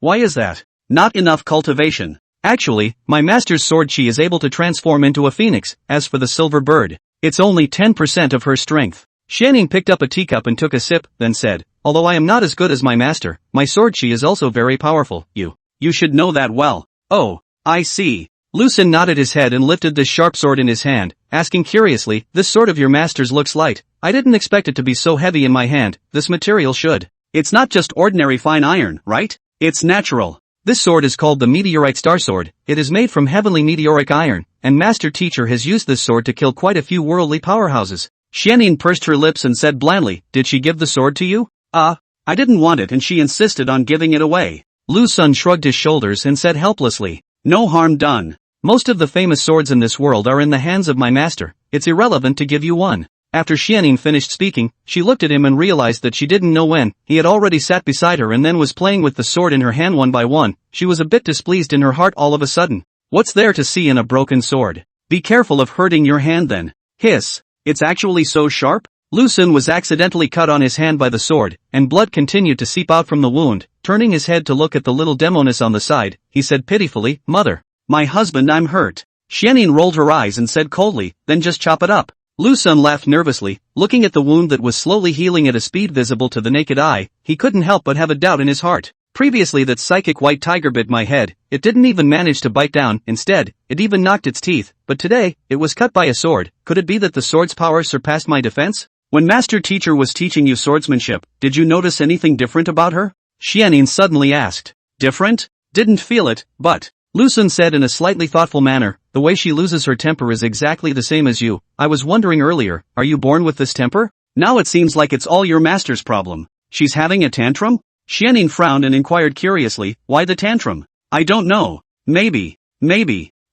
Why is that? Not enough cultivation. Actually, my master's sword chi is able to transform into a phoenix. As for the silver bird, it's only 10% of her strength. Xianyin picked up a teacup and took a sip, then said, although I am not as good as my master, my sword chi is also very powerful. You should know that well. Oh, I see. Lu Xun nodded his head and lifted this sharp sword in his hand, asking curiously, this sword of your master's looks light. I didn't expect it to be so heavy in my hand. This material should. It's not just ordinary fine iron, right? It's natural. This sword is called the Meteorite Star Sword. It is made from heavenly meteoric iron, and Master Teacher has used this sword to kill quite a few worldly powerhouses. Xianyin pursed her lips and said blandly, did she give the sword to you? I didn't want it and she insisted on giving it away. Lu Xun shrugged his shoulders and said helplessly, no harm done. Most of the famous swords in this world are in the hands of my master. It's irrelevant to give you one. After Xianyin finished speaking, she looked at him and realized that she didn't know when. He had already sat beside her and then was playing with the sword in her hand one by one. She was a bit displeased in her heart all of a sudden. What's there to see in a broken sword? Be careful of hurting your hand then. Hiss. It's actually so sharp? Lu Xun was accidentally cut on his hand by the sword, and blood continued to seep out from the wound. Turning his head to look at the little Demoness on the side, he said pitifully, Mother. My husband, I'm hurt. Xianyin rolled her eyes and said coldly, then just chop it up. Lu Xun laughed nervously, looking at the wound that was slowly healing at a speed visible to the naked eye. He couldn't help but have a doubt in his heart. Previously that psychic white tiger bit my head. It didn't even manage to bite down. Instead, it even knocked its teeth. But today, it was cut by a sword. Could it be that the sword's power surpassed my defense? When Master Teacher was teaching you swordsmanship, did you notice anything different about her? Xianyin suddenly asked. Different? Didn't feel it, but... Lu Xun said in a slightly thoughtful manner, the way she loses her temper is exactly the same as you. I was wondering earlier, are you born with this temper? Now it seems like it's all your master's problem. She's having a tantrum? Xianyin frowned and inquired curiously, why the tantrum? I don't know. Maybe.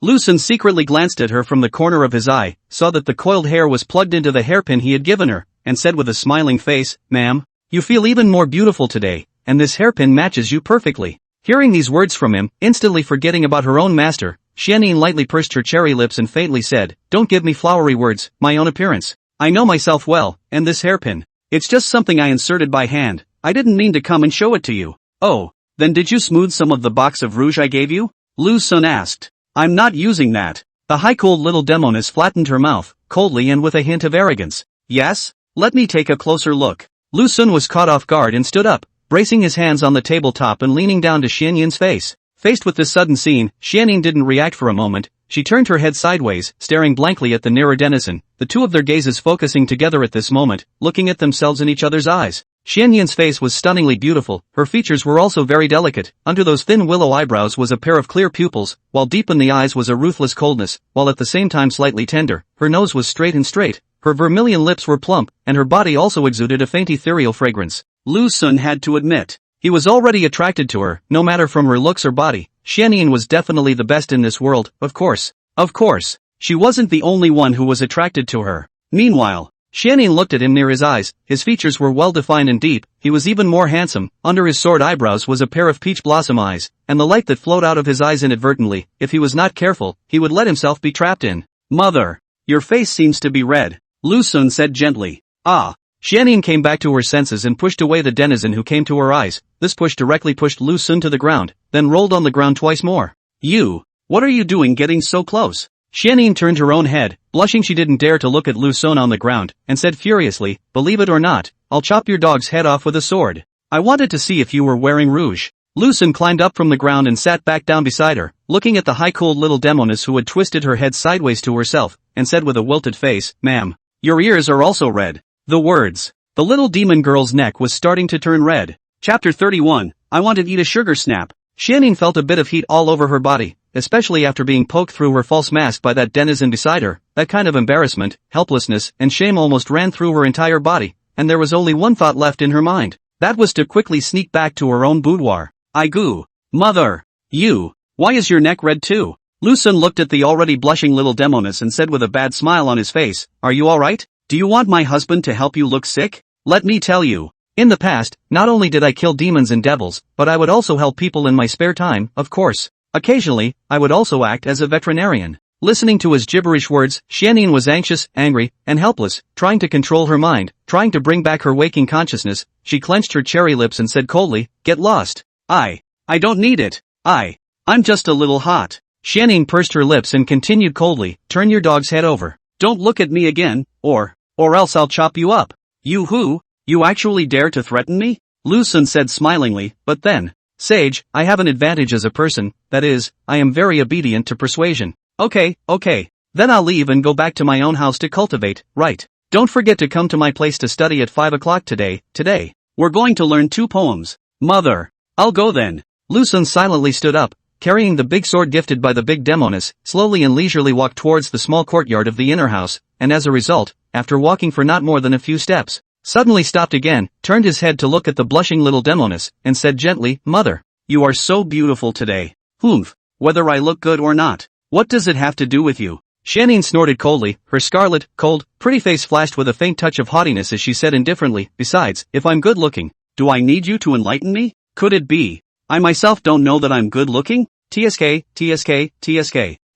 Lu Xun secretly glanced at her from the corner of his eye, saw that the coiled hair was plugged into the hairpin he had given her, and said with a smiling face, Ma'am, you feel even more beautiful today, and this hairpin matches you perfectly. Hearing these words from him, instantly forgetting about her own master, Xianyin lightly pursed her cherry lips and faintly said, don't give me flowery words, my own appearance. I know myself well, and this hairpin. It's just something I inserted by hand. I didn't mean to come and show it to you. Oh, then did you smooth some of the box of rouge I gave you? Lu Xun asked. I'm not using that. The high-cooled little Demoness flattened her mouth, coldly and with a hint of arrogance. Yes? Let me take a closer look. Lu Xun was caught off guard and stood up, bracing his hands on the tabletop and leaning down to Xianyin's face. Faced with this sudden scene, Xianyin didn't react for a moment. She turned her head sideways, staring blankly at the nearer denizen, the two of their gazes focusing together at this moment, looking at themselves in each other's eyes. Xianyin's face was stunningly beautiful, her features were also very delicate. Under those thin willow eyebrows was a pair of clear pupils, while deep in the eyes was a ruthless coldness, while at the same time slightly tender. Her nose was straight, her vermilion lips were plump, and her body also exuded a faint ethereal fragrance. Lu Xun had to admit, he was already attracted to her, no matter from her looks or body. Xianyin was definitely the best in this world, of course. She wasn't the only one who was attracted to her. Meanwhile, Xianyin looked at him near his eyes. His features were well defined and deep. He was even more handsome. Under his sword eyebrows was a pair of peach blossom eyes, and the light that flowed out of his eyes inadvertently, if he was not careful, he would let himself be trapped in. Mother, your face seems to be red, Lu Xun said gently. Xianyin came back to her senses and pushed away the denizen who came to her eyes. This push directly pushed Lu Xun to the ground, then rolled on the ground twice more. What are you doing getting so close? Xianyin turned her own head, blushing she didn't dare to look at Lu Sun on the ground, and said furiously, "Believe it or not, I'll chop your dog's head off with a sword. I wanted to see if you were wearing rouge." Lu Sun climbed up from the ground and sat back down beside her, looking at the high-cooled little Demoness who had twisted her head sideways to herself, and said with a wilted face, "Ma'am, your ears are also red." The words. The little demon girl's neck was starting to turn red. Chapter 31, I want to eat a sugar snap. Xianyin felt a bit of heat all over her body, especially after being poked through her false mask by that denizen beside her. That kind of embarrassment, helplessness, and shame almost ran through her entire body, and there was only one thought left in her mind. That was to quickly sneak back to her own boudoir. Aigu. Mother. You. Why is your neck red too? Lu Sun looked at the already blushing little Demoness and said with a bad smile on his face, "Are you alright? Do you want my husband to help you look sick? Let me tell you. In the past, not only did I kill demons and devils, but I would also help people in my spare time, of course. Occasionally, I would also act as a veterinarian." Listening to his gibberish words, Xianyin was anxious, angry, and helpless, trying to control her mind, trying to bring back her waking consciousness. She clenched her cherry lips and said coldly, "Get lost. I don't need it. I'm just a little hot." Xianyin pursed her lips and continued coldly, "Turn your dog's head over. Don't look at me again, or else I'll chop you up." "You who? You actually dare to threaten me?" Lu Sun said smilingly, "But then, Sage, I have an advantage as a person, that is, I am very obedient to persuasion." Okay, then I'll leave and go back to my own house to cultivate, right? Don't forget to come to my place to study at 5 o'clock today. We're going to learn 2 poems. Mother. I'll go then. Lu Sun silently stood up, carrying the big sword gifted by the big Demoness, slowly and leisurely walked towards the small courtyard of the inner house, and as a result, after walking for not more than a few steps, suddenly stopped again, turned his head to look at the blushing little Demoness, and said gently, "Mother, you are so beautiful today. Humph, whether I look good or not, what does it have to do with you?" Xianyin snorted coldly, her scarlet, cold, pretty face flashed with a faint touch of haughtiness as she said indifferently, "Besides, if I'm good looking, do I need you to enlighten me? Could it be I myself don't know that I'm good looking? TSK.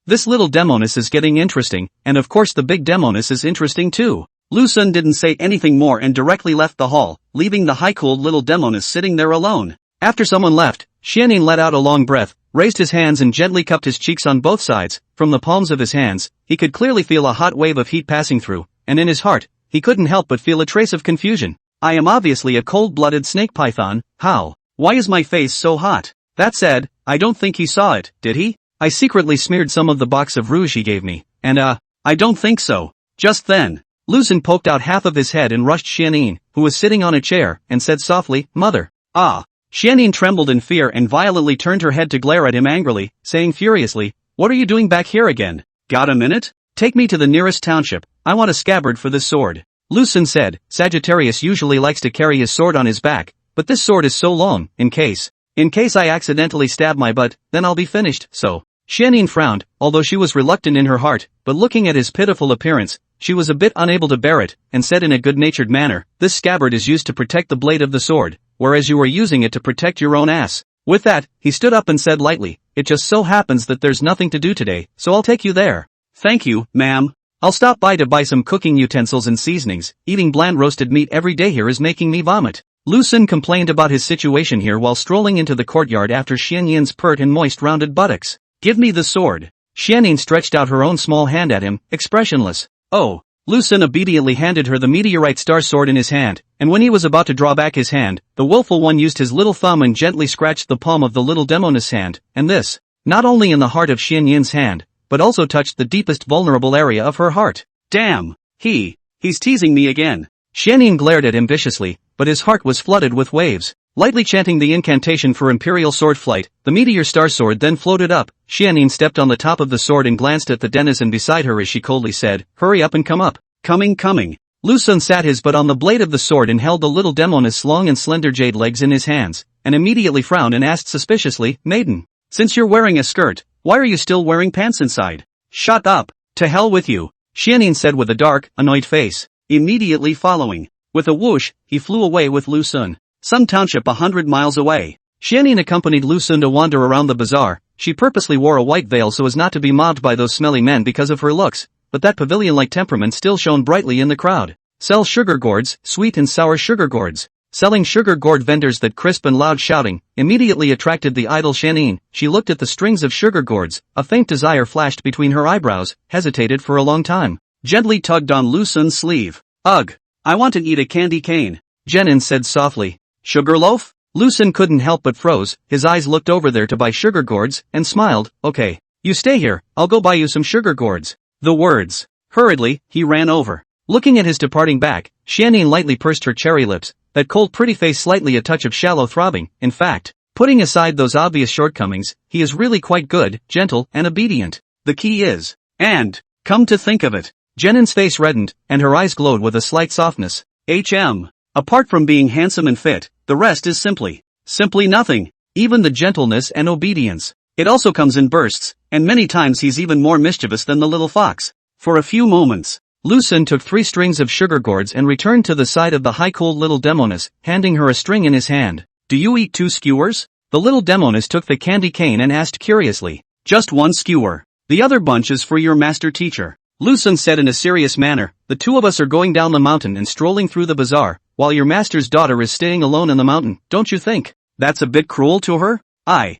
This little Demoness is getting interesting, and of course the big Demoness is interesting too." Lu Sun didn't say anything more and directly left the hall, leaving the high-cooled little Demoness sitting there alone. After someone left, Xianyin let out a long breath, raised his hands and gently cupped his cheeks on both sides. From the palms of his hands, he could clearly feel a hot wave of heat passing through, and in his heart, he couldn't help but feel a trace of confusion. I am obviously a cold-blooded snake python. How? Why is my face so hot? That said, I don't think he saw it, did he? I secretly smeared some of the box of rouge he gave me, and I don't think so. Just then, Lu Sun poked out half of his head and rushed Xianyin, who was sitting on a chair, and said softly, "Mother." Ah. Xianyin trembled in fear and violently turned her head to glare at him angrily, saying furiously, "What are you doing back here again? Got a minute? Take me to the nearest township. I want a scabbard for this sword." Lu Sun said, Sagittarius usually likes to carry his sword on his back, but this sword is so long, in case I accidentally stab my butt, then I'll be finished, so. Xianyin frowned, although she was reluctant in her heart, but looking at his pitiful appearance, she was a bit unable to bear it, and said in a good-natured manner, "This scabbard is used to protect the blade of the sword, whereas you are using it to protect your own ass." With that, he stood up and said lightly, "It just so happens that there's nothing to do today, so I'll take you there." "Thank you, ma'am. I'll stop by to buy some cooking utensils and seasonings. Eating bland roasted meat every day here is making me vomit." Lu Sun complained about his situation here while strolling into the courtyard after Xianyin's pert and moist rounded buttocks. "Give me the sword." Xianyin stretched out her own small hand at him, expressionless. "Oh." Lu Sun obediently handed her the meteorite star sword in his hand, and when he was about to draw back his hand, the willful one used his little thumb and gently scratched the palm of the little Demoness hand, and this, not only in the heart of Xianyin's hand, but also touched the deepest vulnerable area of her heart. Damn! He's teasing me again. Xianyin glared at him viciously, but his heart was flooded with waves. Lightly chanting the incantation for Imperial Sword Flight, the meteor star sword then floated up. Xianyin stepped on the top of the sword and glanced at the denizen beside her as she coldly said, "Hurry up and come up." Coming. Lu Sun sat his butt on the blade of the sword and held the little Demoness' long and slender jade legs in his hands, and immediately frowned and asked suspiciously, "Maiden, since you're wearing a skirt, why are you still wearing pants inside?" "Shut up. To hell with you," Xianyin said with a dark, annoyed face. Immediately following, with a whoosh, he flew away with Lu Sun. Some township 100 miles away. Xianyin accompanied Lu Sun to wander around the bazaar. She purposely wore a white veil so as not to be mobbed by those smelly men because of her looks, but that pavilion-like temperament still shone brightly in the crowd. "Sell sugar gourds, sweet and sour sugar gourds. selling sugar gourd vendors. That crisp and loud shouting immediately attracted the idle Shanine. She looked at the strings of sugar gourds, a faint desire flashed between her eyebrows, hesitated for a long time, gently tugged on Lu Sun's sleeve. Ugh! I want to eat a candy cane, Jenin said softly. Sugar loaf? Lu Sun couldn't help but froze, his eyes looked over there to buy sugar gourds, and smiled. Okay. You stay here, I'll go buy you some sugar gourds. The words. Hurriedly, he ran over. Looking at his departing back, Shanine lightly pursed her cherry lips, that cold pretty face slightly a touch of shallow throbbing. In fact, putting aside those obvious shortcomings, he is really quite good, gentle, and obedient. The key is, and, come to think of it. Jenin's face reddened, and her eyes glowed with a slight softness. Apart from being handsome and fit, the rest is simply nothing. Even the gentleness and obedience. It also comes in bursts, and many times he's even more mischievous than the little fox. For a few moments, Lu Sun took 3 strings of sugar gourds and returned to the side of the high-cooled little Demoness, handing her a string in his hand. Do you eat 2 skewers? The little Demoness took the candy cane and asked curiously. Just 1 skewer. The other bunch is for your master teacher. Lu Sun said in a serious manner. The 2 of us are going down the mountain and strolling through the bazaar, while your master's daughter is staying alone in the mountain. Don't you think that's a bit cruel to her? I.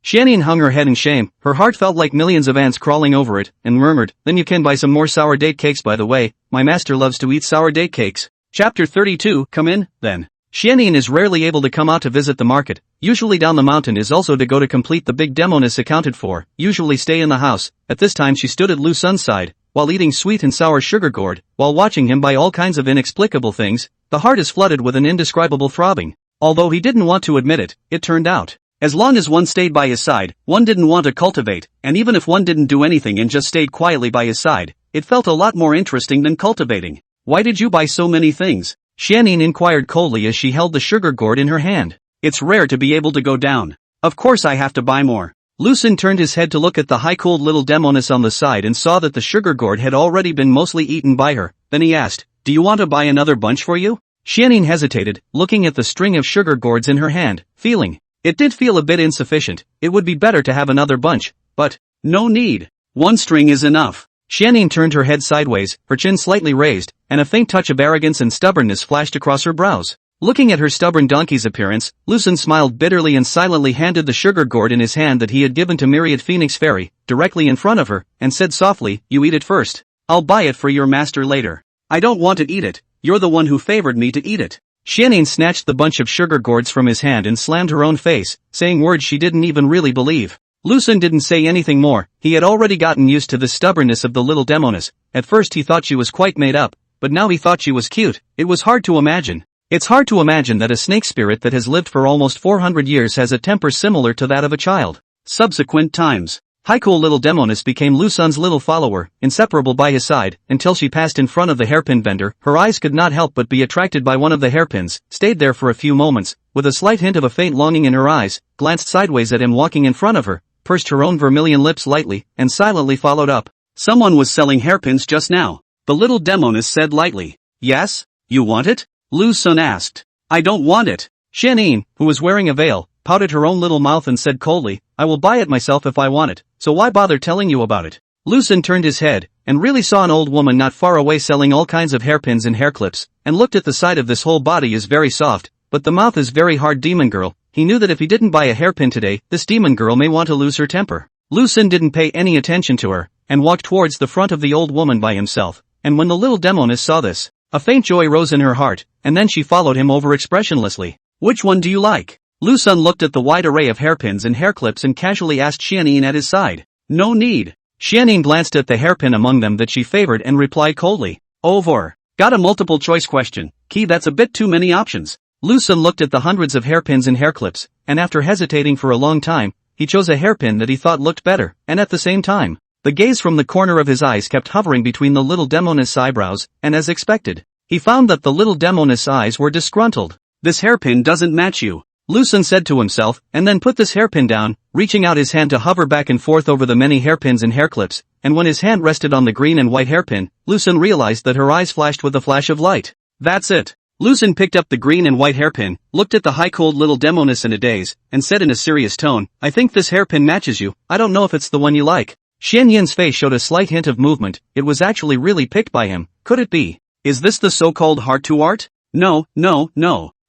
Shanine hung her head in shame, her heart felt like millions of ants crawling over it, and murmured, then you can buy some more sour date cakes. By the way, my master loves to eat sour date cakes. Chapter 32, come in, then. Shanine is rarely able to come out to visit the market, usually down the mountain is also to go to complete the big Demoness accounted for, usually stay in the house. At this time she stood at Lu Sun's side, while eating sweet and sour sugar gourd, while watching him buy all kinds of inexplicable things. The heart is flooded with an indescribable throbbing. Although he didn't want to admit it, it turned out. As long as one stayed by his side, one didn't want to cultivate, and even if one didn't do anything and just stayed quietly by his side, it felt a lot more interesting than cultivating. Why did you buy so many things? Shanine inquired coldly as she held the sugar gourd in her hand. It's rare to be able to go down. Of course I have to buy more. Lu Sun turned his head to look at the high-cooled little Demoness on the side and saw that the sugar gourd had already been mostly eaten by her. Then he asked, do you want to buy another bunch for you? Shanine hesitated, looking at the string of sugar gourds in her hand, feeling. It did feel a bit insufficient. It would be better to have another bunch, but, no need. 1 string is enough. Shanine turned her head sideways, her chin slightly raised, and a faint touch of arrogance and stubbornness flashed across her brows. Looking at her stubborn donkey's appearance, Lu Sun smiled bitterly and silently handed the sugar gourd in his hand that he had given to Myriad Phoenix Fairy, directly in front of her, and said softly, you eat it first. I'll buy it for your master later. I don't want to eat it, you're the one who favored me to eat it. Shanine snatched the bunch of sugar gourds from his hand and slammed her own face, saying words she didn't even really believe. Lu Sun didn't say anything more. He had already gotten used to the stubbornness of the little Demoness. At first he thought she was quite made up, but now he thought she was cute. It was hard to imagine. It's hard to imagine that a snake spirit that has lived for almost 400 years has a temper similar to that of a child. Subsequent times. High-cool little Demoness became Lu Sun's little follower, inseparable by his side, until she passed in front of the hairpin vendor. Her eyes could not help but be attracted by one of the hairpins, stayed there for a few moments, with a slight hint of a faint longing in her eyes, glanced sideways at him walking in front of her, pursed her own vermilion lips lightly, and silently followed up. Someone was selling hairpins just now. The little Demoness said lightly. Yes? You want it? Lu Sun asked. I don't want it. Shanine, who was wearing a veil, pouted her own little mouth and said coldly, I will buy it myself if I want it, so why bother telling you about it? Lu Sun turned his head, and really saw an old woman not far away selling all kinds of hairpins and hair clips, and looked at the side of this whole body is very soft, but the mouth is very hard. Demon girl. He knew that if he didn't buy a hairpin today, this demon girl may want to lose her temper. Lu Sun didn't pay any attention to her, and walked towards the front of the old woman by himself, and when the little Demoness saw this, a faint joy rose in her heart, and then she followed him over expressionlessly. Which one do you like? Lu Sun looked at the wide array of hairpins and hair clips and casually asked Shanine at his side. No need. Shanine glanced at the hairpin among them that she favored and replied coldly. Over. Got a multiple choice question. Key, that's a bit too many options. Lu Sun looked at the hundreds of hairpins and hair clips, and after hesitating for a long time, he chose a hairpin that he thought looked better, and at the same time, the gaze from the corner of his eyes kept hovering between the little Demoness eyebrows, and as expected, he found that the little Demoness eyes were disgruntled. This hairpin doesn't match you, Lu Sun said to himself, and then put this hairpin down, reaching out his hand to hover back and forth over the many hairpins and hair clips, and when his hand rested on the green and white hairpin, Lu Sun realized that her eyes flashed with a flash of light. That's it. Lu Sun picked up the green and white hairpin, looked at the high-cold little Demoness in a daze, and said in a serious tone, I think this hairpin matches you. I don't know if it's the one you like. Xian Yin's face showed a slight hint of movement. It was actually really picked by him. Could it be? Is this the so-called heart-to-art? No.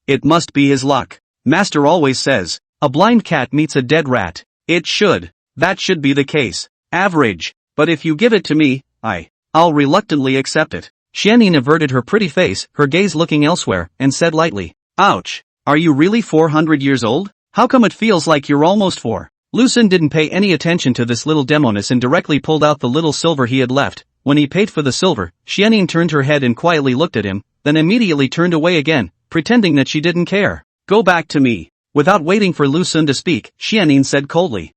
It must be his luck. Master always says, a blind cat meets a dead rat. It should. That should be the case. Average. But if you give it to me, I'll reluctantly accept it. Xianyin averted her pretty face, her gaze looking elsewhere, and said lightly, ouch. Are you really 400 years old? How come it feels like you're almost 4? Lucen didn't pay any attention to this little Demoness and directly pulled out the little silver he had left. When he paid for the silver, Xianyin turned her head and quietly looked at him, then immediately turned away again, pretending that she didn't care. Go back to me. Without waiting for Lucen to speak, Xianyin said coldly,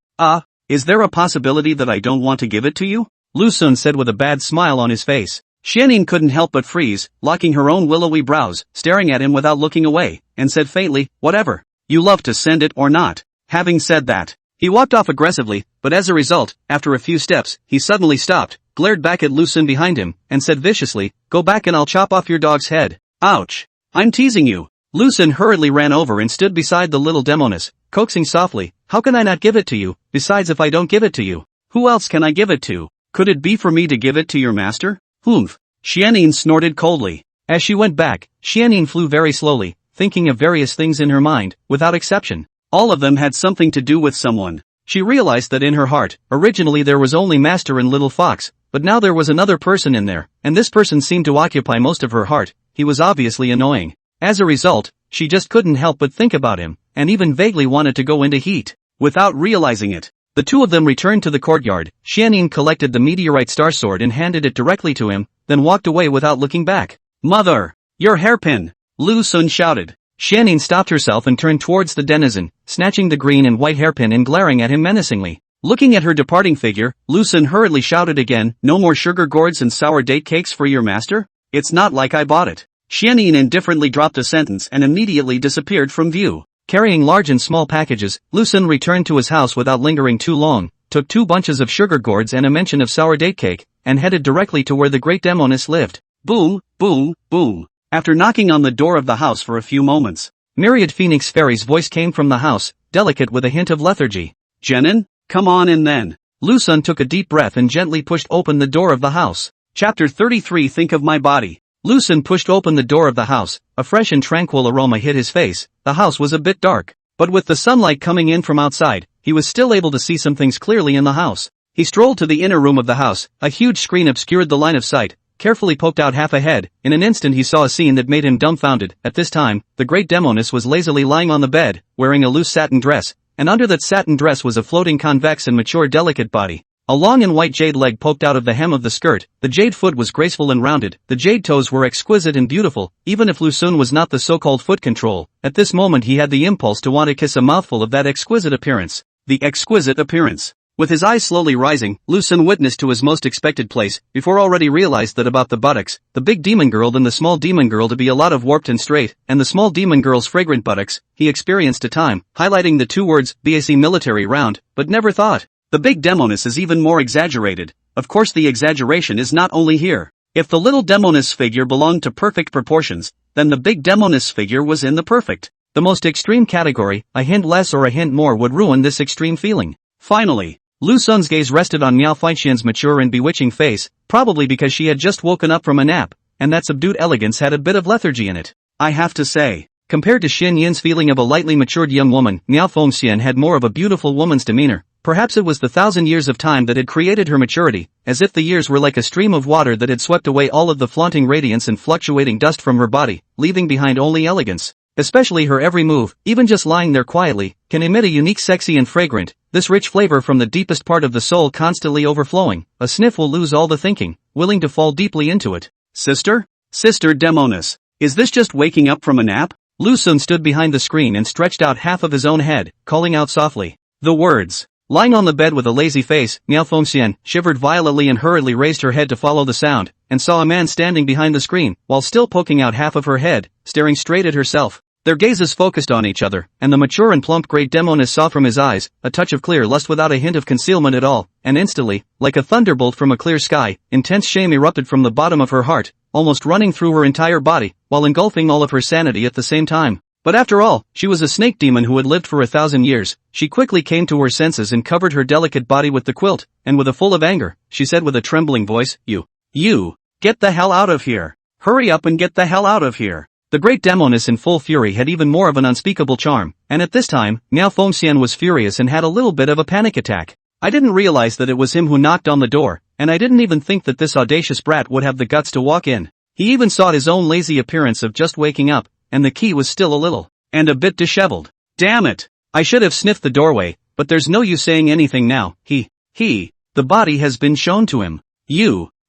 is there a possibility that I don't want to give it to you? Lucen said with a bad smile on his face. Xianyin couldn't help but freeze, locking her own willowy brows, staring at him without looking away, and said faintly, whatever. You love to send it or not. Having said that, he walked off aggressively, but as a result, after a few steps, he suddenly stopped, glared back at Lucen behind him, and said viciously, go back and I'll chop off your dog's head. Ouch. I'm teasing you. Lucen hurriedly ran over and stood beside the little Demoness, coaxing softly, how can I not give it to you? Besides, if I don't give it to you, who else can I give it to? Could it be for me to give it to your master? Humph. Xianyin snorted coldly. As she went back, Xianyin flew very slowly, thinking of various things in her mind, without exception. All of them had something to do with someone. She realized that in her heart, originally there was only Master and Little Fox, but now there was another person in there, and this person seemed to occupy most of her heart. He was obviously annoying. As a result, she just couldn't help but think about him, and even vaguely wanted to go into heat. Without realizing it, the two of them returned to the courtyard. Xianyin collected the meteorite star sword and handed it directly to him, then walked away without looking back. Mother! Your hairpin! Lucen shouted. Xianyin stopped herself and turned towards the denizen, snatching the green and white hairpin and glaring at him menacingly. Looking at her departing figure, Lucen hurriedly shouted again, no more sugar gourds and sour date cakes for your master? It's not like I bought it. Xianyin indifferently dropped a sentence and immediately disappeared from view. Carrying large and small packages, Lucen returned to his house without lingering too long, took 2 bunches of sugar gourds and a mention of sour date cake, and headed directly to where the great Demoness lived. Boom, boom, boom. After knocking on the door of the house for a few moments, myriad phoenix fairies' voice came from the house, delicate with a hint of lethargy. Jenin, come on in then. Lucen took a deep breath and gently pushed open the door of the house. Chapter 33 Think of my body. Lucen pushed open the door of the house, a fresh and tranquil aroma hit his face. The house was a bit dark, but with the sunlight coming in from outside, he was still able to see some things clearly in the house. He strolled to the inner room of the house, a huge screen obscured the line of sight, carefully poked out half a head. In an instant he saw a scene that made him dumbfounded. At this time, the great Demoness was lazily lying on the bed, wearing a loose satin dress, and under that satin dress was a floating convex and mature delicate body. A long and white jade leg poked out of the hem of the skirt, the jade foot was graceful and rounded, the jade toes were exquisite and beautiful. Even if Lucen was not the so-called foot control, at this moment he had the impulse to want to kiss a mouthful of that exquisite appearance. The exquisite appearance. With his eyes slowly rising, Lucen witnessed to his most expected place, before already realized that about the buttocks, the big demon girl and the small demon girl to be a lot of warped and straight, and the small demon girl's fragrant buttocks, he experienced a time, highlighting the 2 words, BAC military round, but never thought. The big Demoness is even more exaggerated. Of course the exaggeration is not only here. If the little Demoness figure belonged to perfect proportions, then the big Demoness figure was in the perfect. The most extreme category, a hint less or a hint more would ruin this extreme feeling. Finally, Lucen's gaze rested on Miao Faixian's mature and bewitching face, probably because she had just woken up from a nap, and that subdued elegance had a bit of lethargy in it. I have to say, compared to Xin Yin's feeling of a lightly matured young woman, Miao Faixian had more of a beautiful woman's demeanor. Perhaps it was the 1,000 years of time that had created her maturity, as if the years were like a stream of water that had swept away all of the flaunting radiance and fluctuating dust from her body, leaving behind only elegance. Especially her every move, even just lying there quietly, can emit a unique sexy and fragrant, this rich flavor from the deepest part of the soul constantly overflowing. A sniff will lose all the thinking, willing to fall deeply into it. Sister? Sister Demoness. Is this just waking up from a nap? Lucen stood behind the screen and stretched out half of his own head, calling out softly. The words. Lying on the bed with a lazy face, Miao Faixian shivered violently and hurriedly raised her head to follow the sound, and saw a man standing behind the screen, while still poking out half of her head, staring straight at herself. Their gazes focused on each other, and the mature and plump great Demoness saw from his eyes a touch of clear lust without a hint of concealment at all, and instantly, like a thunderbolt from a clear sky, intense shame erupted from the bottom of her heart, almost running through her entire body, while engulfing all of her sanity at the same time. But after all, she was a snake demon who had lived for 1,000 years. She quickly came to her senses and covered her delicate body with the quilt, and with a full of anger, she said with a trembling voice, You, get the hell out of here. Hurry up and get the hell out of here. The great Demoness in full fury had even more of an unspeakable charm, and at this time, Miao Fengxian was furious and had a little bit of a panic attack. I didn't realize that it was him who knocked on the door, and I didn't even think that this audacious brat would have the guts to walk in. He even sought his own lazy appearance of just waking up, and the key was still a little, and a bit disheveled. Damn it! I should have sniffed the doorway, but there's no use saying anything now. The body has been shown to him.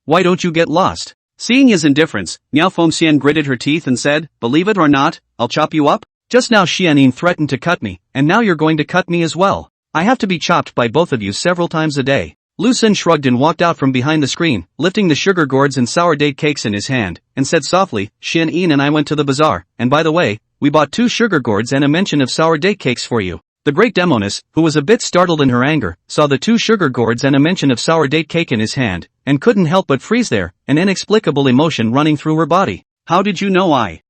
Why don't you get lost? Seeing his indifference, Miao Fengxian gritted her teeth and said, believe it or not, I'll chop you up. Just now Xianyin threatened to cut me, and now you're going to cut me as well. I have to be chopped by both of you several times a day. Lu Sun shrugged and walked out from behind the screen, lifting the sugar gourds and sour date cakes in his hand, and said softly, Xianyin and I went to the bazaar, and by the way, we bought 2 sugar gourds and a mention of sour date cakes for you. The great Demoness, who was a bit startled in her anger, saw the 2 sugar gourds and a mention of sour date cake in his hand, and couldn't help but freeze there, an inexplicable emotion running through her body. How did you know I?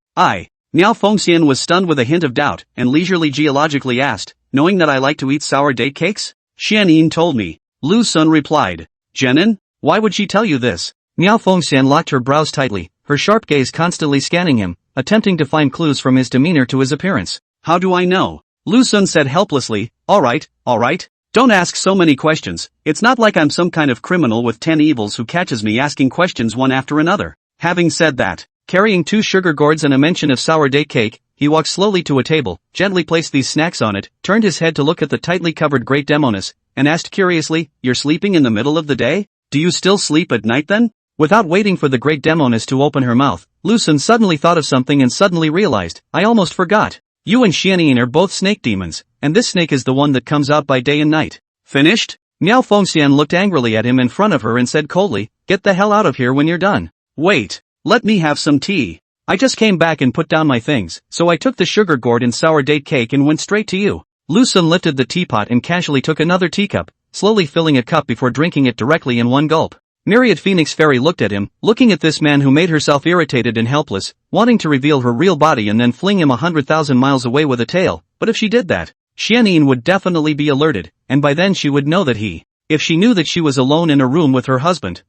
Miao Fengxian was stunned with a hint of doubt, and leisurely geologically asked, knowing that I like to eat sour date cakes? Xianyin told me. Lu Sun replied. Jenin? Why would she tell you this? Miao Fengxian locked her brows tightly, her sharp gaze constantly scanning him, attempting to find clues from his demeanor to his appearance. How do I know? Lu Sun said helplessly, alright. Don't ask so many questions, it's not like I'm some kind of criminal with 10 evils who catches me asking questions one after another. Having said that, carrying 2 sugar gourds and a mention of sour date cake, he walked slowly to a table, gently placed these snacks on it, turned his head to look at the tightly covered great Demoness, and asked curiously, you're sleeping in the middle of the day? Do you still sleep at night then? Without waiting for the great Demoness to open her mouth, Lu Sun suddenly thought of something and suddenly realized, I almost forgot. You and Xianyin are both snake demons, and this snake is the one that comes out by day and night. Finished? Miao Fengxian looked angrily at him in front of her and said coldly, get the hell out of here when you're done. Wait, let me have some tea. I just came back and put down my things, so I took the sugar gourd and sour date cake and went straight to you. Lu Sun lifted the teapot and casually took another teacup, slowly filling a cup before drinking it directly in one gulp. Myriad Phoenix Fairy looked at him, looking at this man who made herself irritated and helpless, wanting to reveal her real body and then fling him 100,000 miles away with a tail, but if she did that, Xianyin would definitely be alerted, and by then she would know that if she knew that she was alone in a room with her husband,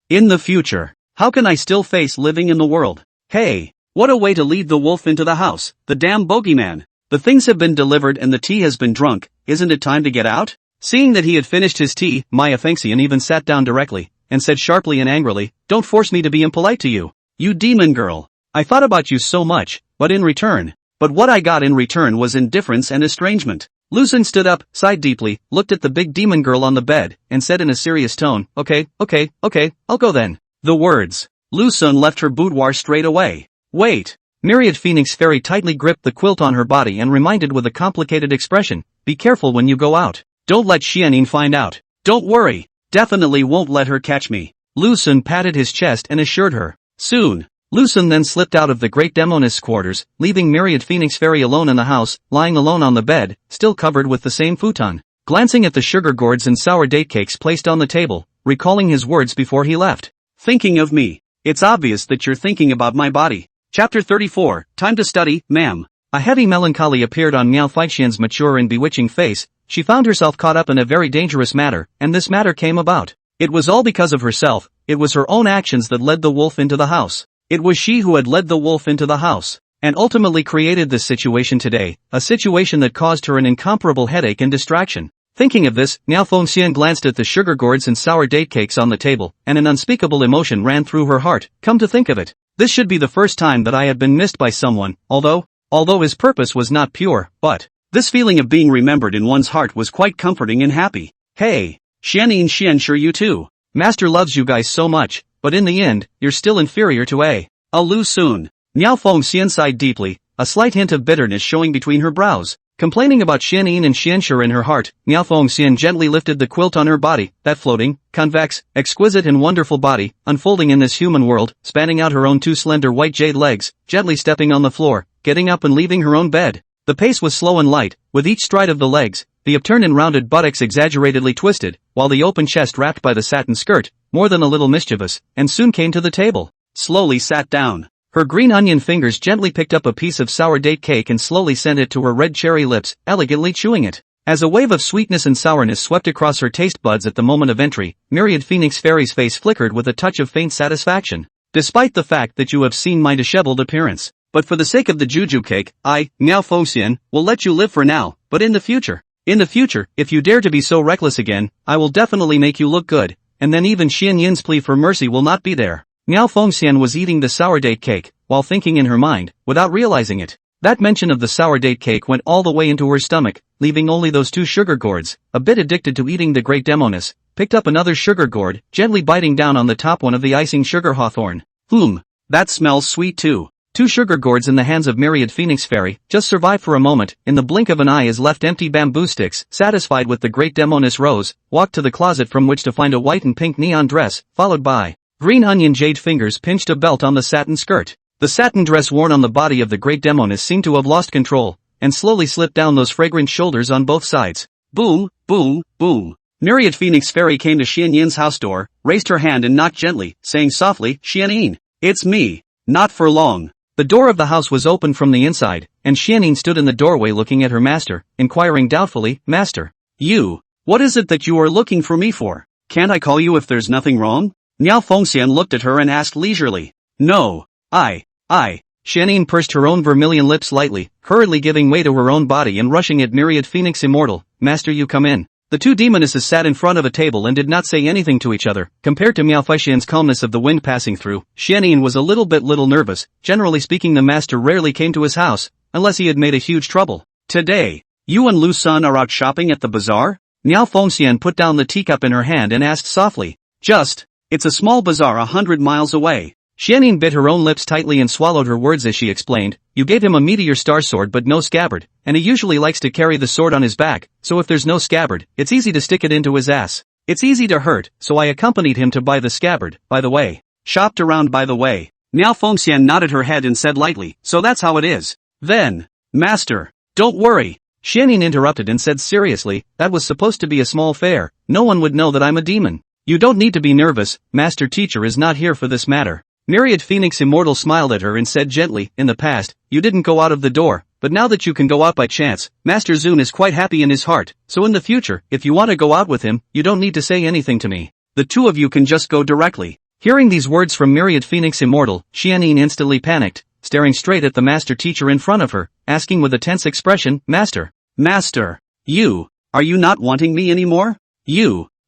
in the future, how can I still face living in the world? Hey, what a way to lead the wolf into the house, the damn bogeyman. The things have been delivered and the tea has been drunk, isn't it time to get out? Seeing that he had finished his tea, Miao Fengxian even sat down directly, and said sharply and angrily, don't force me to be impolite to you. You demon girl. I thought about you so much, but what I got in return was indifference and estrangement. Lu Sun stood up, sighed deeply, looked at the big demon girl on the bed, and said in a serious tone, okay, I'll go then. The words. Lu Sun left her boudoir straight away. Wait. Myriad Phoenix Fairy tightly gripped the quilt on her body and reminded with a complicated expression, be careful when you go out. Don't let Xianyin find out. Don't worry. Definitely won't let her catch me. Lu Sun patted his chest and assured her. Soon. Lu Sun then slipped out of the great Demoness quarters, leaving Myriad Phoenix Fairy alone in the house, lying alone on the bed, still covered with the same futon. Glancing at the sugar gourds and sour date cakes placed on the table, recalling his words before he left. Thinking of me. It's obvious that you're thinking about my body. Chapter 34, Time to Study, ma'am. A heavy melancholy appeared on Miao Fengxian's mature and bewitching face. She found herself caught up in a very dangerous matter, and this matter came about. It was all because of herself, it was her own actions that led the wolf into the house. It was she who had led the wolf into the house, and ultimately created this situation today, a situation that caused her an incomparable headache and distraction. Thinking of this, Miao Fengxian glanced at the sugar gourds and sour date cakes on the table, and an unspeakable emotion ran through her heart. Come to think of it, this should be the first time that I had been missed by someone, although his purpose was not pure, but this feeling of being remembered in one's heart was quite comforting and happy. Hey, Xianyin Xian, sure you too. Master loves you guys so much, but in the end, you're still inferior to a Lu Sun. Miao Fengxian sighed deeply, a slight hint of bitterness showing between her brows. Complaining about Xianyin and Xianxue in her heart, Miao Fengxian gently lifted the quilt on her body, that floating, convex, exquisite and wonderful body, unfolding in this human world, spanning out her own 2 slender white jade legs, gently stepping on the floor, getting up and leaving her own bed. The pace was slow and light, with each stride of the legs, the upturned and rounded buttocks exaggeratedly twisted, while the open chest wrapped by the satin skirt, more than a little mischievous, and soon came to the table. Slowly sat down. Her green onion fingers gently picked up a piece of sour date cake and slowly sent it to her red cherry lips, elegantly chewing it. As a wave of sweetness and sourness swept across her taste buds at the moment of entry, Myriad Phoenix Fairy's face flickered with a touch of faint satisfaction. Despite the fact that you have seen my disheveled appearance. But for the sake of the juju cake, I, Miao Fengxian, will let you live for now, but in the future, if you dare to be so reckless again, I will definitely make you look good, and then even Xian Yin's plea for mercy will not be there. Miao Fengxian was eating the sour date cake, while thinking in her mind, without realizing it. That mention of the sour date cake went all the way into her stomach, leaving only those 2 sugar gourds. A bit addicted to eating the great Demoness, picked up another sugar gourd, gently biting down on the top one of the icing sugar hawthorn. That smells sweet too. 2 sugar gourds in the hands of myriad phoenix fairy, just survive for a moment, in the blink of an eye is left empty bamboo sticks. Satisfied with the great Demoness rose, walked to the closet from which to find a white and pink neon dress, followed by green onion. Jade fingers pinched a belt on the satin skirt. The satin dress worn on the body of the great Demoness seemed to have lost control, and slowly slipped down those fragrant shoulders on both sides. Boom, boom, boom. Myriad Phoenix Fairy came to Xian Yin's house door, raised her hand and knocked gently, saying softly, Xian Yin, it's me. Not for long. The door of the house was open from the inside, and Xian Yin stood in the doorway looking at her master, inquiring doubtfully, Master, what is it that you are looking for me for? Can't I call you if there's nothing wrong? Miao Fengxian looked at her and asked leisurely. No. Xian Yin pursed her own vermilion lips lightly, hurriedly giving way to her own body and rushing at Myriad Phoenix Immortal. Master, you come in. The 2 demonesses sat in front of a table and did not say anything to each other. Compared to Miao Fengxian's calmness of the wind passing through, Xian Yin was a little nervous. Generally speaking, the master rarely came to his house, unless he had made a huge trouble. Today, you and Lu Sun are out shopping at the bazaar? Miao Fengxian put down the teacup in her hand and asked softly. It's a small bazaar 100 miles away. Xian Yin bit her own lips tightly and swallowed her words as she explained, you gave him a meteor star sword but no scabbard, and he usually likes to carry the sword on his back, so if there's no scabbard, it's easy to stick it into his ass. It's easy to hurt, so I accompanied him to buy the scabbard, by the way. Shopped around by the way. Miao Fengxian nodded her head and said lightly, so that's how it is. Then, Master, don't worry. Xian Yin interrupted and said seriously, that was supposed to be a small fair, no one would know that I'm a demon. You don't need to be nervous, Master Teacher is not here for this matter. Myriad Phoenix Immortal smiled at her and said gently, in the past, you didn't go out of the door, but now that you can go out by chance, Master Zun is quite happy in his heart, so in the future, if you want to go out with him, you don't need to say anything to me. The 2 of you can just go directly. Hearing these words from Myriad Phoenix Immortal, Xian Yin instantly panicked, staring straight at the Master Teacher in front of her, asking with a tense expression, Master, are you not wanting me anymore?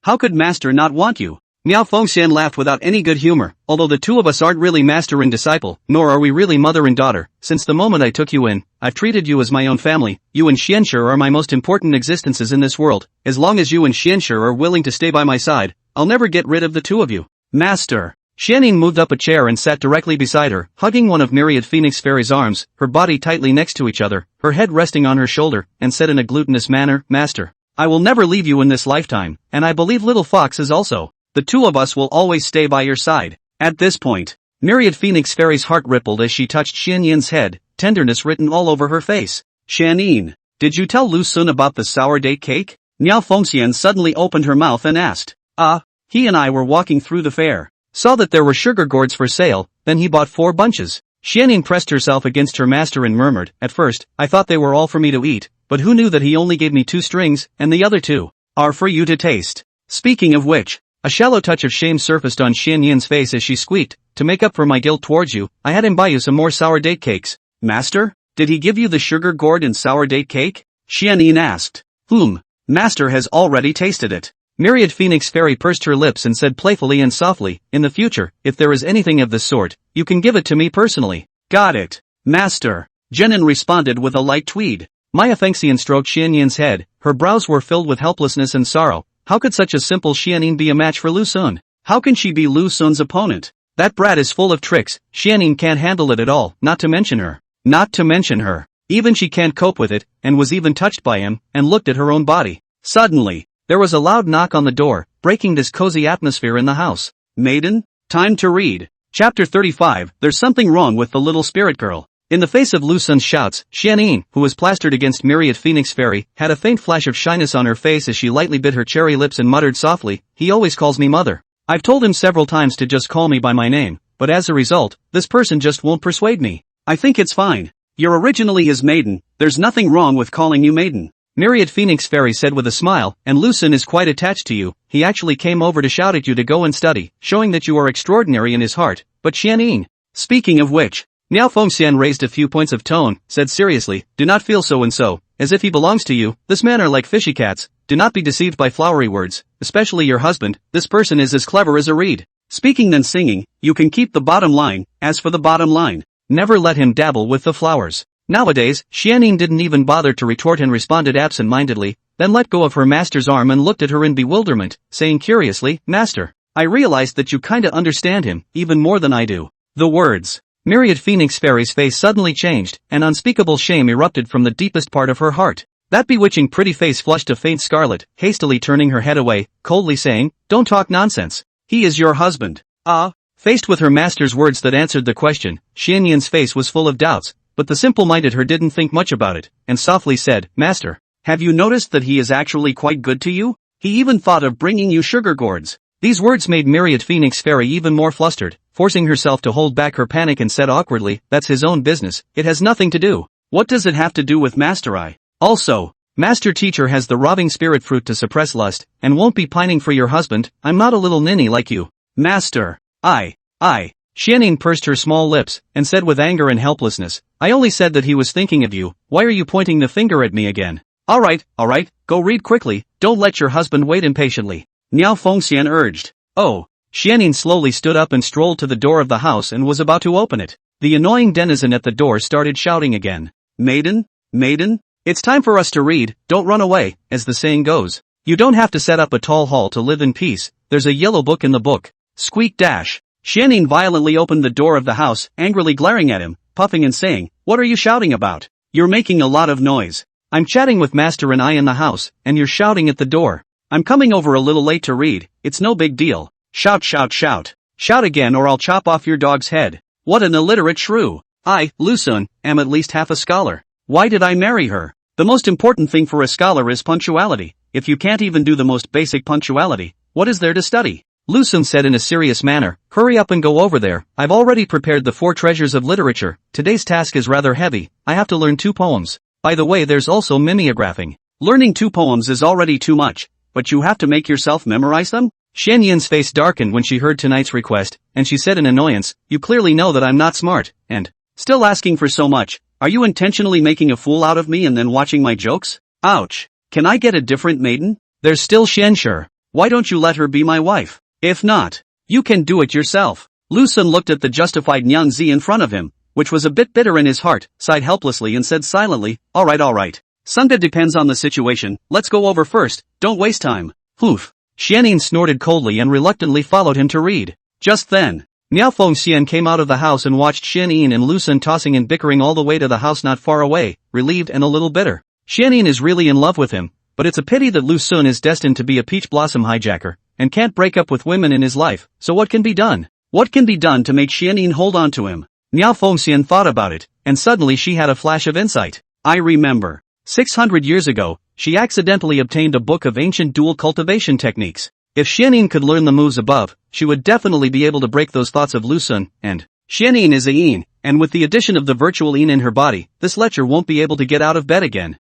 How could Master not want you? Miao Fengxian laughed without any good humor, although the 2 of us aren't really master and disciple, nor are we really mother and daughter. Since the moment I took you in, I've treated you as my own family. You and Xianshi are my most important existences in this world. As long as you and Xianshi are willing to stay by my side, I'll never get rid of the 2 of you. Master. Xian Yin moved up a chair and sat directly beside her, hugging one of Myriad Phoenix Fairy's arms, her body tightly next to each other, her head resting on her shoulder, and said in a glutinous manner, Master, I will never leave you in this lifetime, and I believe little Fox is also. The 2 of us will always stay by your side. At this point, Myriad Phoenix Fairy's heart rippled as she touched Xian Yin's head, tenderness written all over her face. Xian Yin, did you tell Lu Sun about the sour date cake? Miao Fengxian suddenly opened her mouth and asked. He and I were walking through the fair. Saw that there were sugar gourds for sale, then he bought 4 bunches. Xian Yin pressed herself against her master and murmured, at first, I thought they were all for me to eat, but who knew that he only gave me 2 strings, and the other 2 are for you to taste. Speaking of which, a shallow touch of shame surfaced on Xian Yin's face as she squeaked, to make up for my guilt towards you, I had him buy you some more sour date cakes. Master, did he give you the sugar gourd and sour date cake? Xian Yin asked. Master has already tasted it. Myriad Phoenix Fairy pursed her lips and said playfully and softly, in the future, if there is anything of this sort, you can give it to me personally. Got it. Master. Jenin responded with a light tweed. Maya Fengxian stroked Xian Yin's head, her brows were filled with helplessness and sorrow. How could such a simple Xian Yin be a match for Lu Sun? How can she be Lu Sun's opponent? That brat is full of tricks, Xian Yin can't handle it at all, not to mention her. Even she can't cope with it, and was even touched by him, and looked at her own body. Suddenly, there was a loud knock on the door, breaking this cozy atmosphere in the house. Maiden, time to read. Chapter 35, There's something wrong with the little spirit girl. In the face of Lu Sun's shouts, Xian Yin, who was plastered against Myriad Phoenix Fairy, had a faint flash of shyness on her face as she lightly bit her cherry lips and muttered softly, he always calls me mother. I've told him several times to just call me by my name, but as a result, this person just won't persuade me. I think it's fine. You're originally his maiden, there's nothing wrong with calling you maiden. Myriad Phoenix Fairy said with a smile, and Lu Sun is quite attached to you, he actually came over to shout at you to go and study, showing that you are extraordinary in his heart, but Xian Yin. Speaking of which, Miao Fengxian raised a few points of tone, said seriously, do not feel so and so, as if he belongs to you, this man are like fishy cats, do not be deceived by flowery words, especially your husband, this person is as clever as a reed. Speaking than singing, you can keep the bottom line, as for the bottom line, never let him dabble with the flowers. Nowadays, Xianyin didn't even bother to retort and responded absent-mindedly, then let go of her master's arm and looked at her in bewilderment, saying curiously, Master, I realized that you kinda understand him, even more than I do. The words. Myriad Phoenix Fairy's face suddenly changed, and unspeakable shame erupted from the deepest part of her heart. That bewitching pretty face flushed a faint scarlet, hastily turning her head away, coldly saying, don't talk nonsense. He is your husband. Ah. Faced with her master's words that answered the question, Xianyin's face was full of doubts, but the simple-minded her didn't think much about it, and softly said, Master, have you noticed that he is actually quite good to you? He even thought of bringing you sugar gourds. These words made Myriad Phoenix Fairy even more flustered, forcing herself to hold back her panic and said awkwardly, that's his own business, it has nothing to do. What does it have to do with Master I? Also, Master Teacher has the robbing spirit fruit to suppress lust, and won't be pining for your husband, I'm not a little ninny like you. Master, I. Xianyin pursed her small lips, and said with anger and helplessness, I only said that he was thinking of you, why are you pointing the finger at me again? Alright, go read quickly, don't let your husband wait impatiently. Miao Fengxian urged. Oh. Xianyin slowly stood up and strolled to the door of the house and was about to open it. The annoying denizen at the door started shouting again. Maiden? It's time for us to read, don't run away, as the saying goes. You don't have to set up a tall hall to live in peace, there's a yellow book in the book. Squeak dash. Xianyin violently opened the door of the house, angrily glaring at him, puffing and saying, what are you shouting about? You're making a lot of noise. I'm chatting with Master and I in the house, and you're shouting at the door. I'm coming over a little late to read, it's no big deal. Shout. Shout again or I'll chop off your dog's head. What an illiterate shrew. I, Lu Sun, am at least half a scholar. Why did I marry her? The most important thing for a scholar is punctuality. If you can't even do the most basic punctuality, what is there to study? Lu Sun said in a serious manner, hurry up and go over there, I've already prepared the 4 treasures of literature, today's task is rather heavy, I have to learn 2 poems. By the way there's also mimeographing. Learning 2 poems is already too much, but you have to make yourself memorize them? Xianyin's face darkened when she heard tonight's request, and she said in annoyance, you clearly know that I'm not smart, and still asking for so much, are you intentionally making a fool out of me and then watching my jokes? Ouch. Can I get a different maiden? There's still Xianshi. Why don't you let her be my wife? If not, you can do it yourself. Lu Sun looked at the justified Niang Zi in front of him, which was a bit bitter in his heart, sighed helplessly and said silently, alright. Sangha depends on the situation, let's go over first, don't waste time. Hoof. Xianyin snorted coldly and reluctantly followed him to read. Just then, Miao Fengxian came out of the house and watched Xianyin and Lu Sun tossing and bickering all the way to the house not far away, relieved and a little bitter. Xianyin is really in love with him, but it's a pity that Lu Sun is destined to be a peach blossom hijacker, and can't break up with women in his life, so what can be done? What can be done to make Xianyin hold on to him? Miao Fengxian thought about it, and suddenly she had a flash of insight. I remember. 600 years ago, she accidentally obtained a book of ancient dual cultivation techniques. If Xianyin could learn the moves above, she would definitely be able to break those thoughts of Lu Sun, and Xianyin is a yin, and with the addition of the virtual yin in her body, this lecher won't be able to get out of bed again.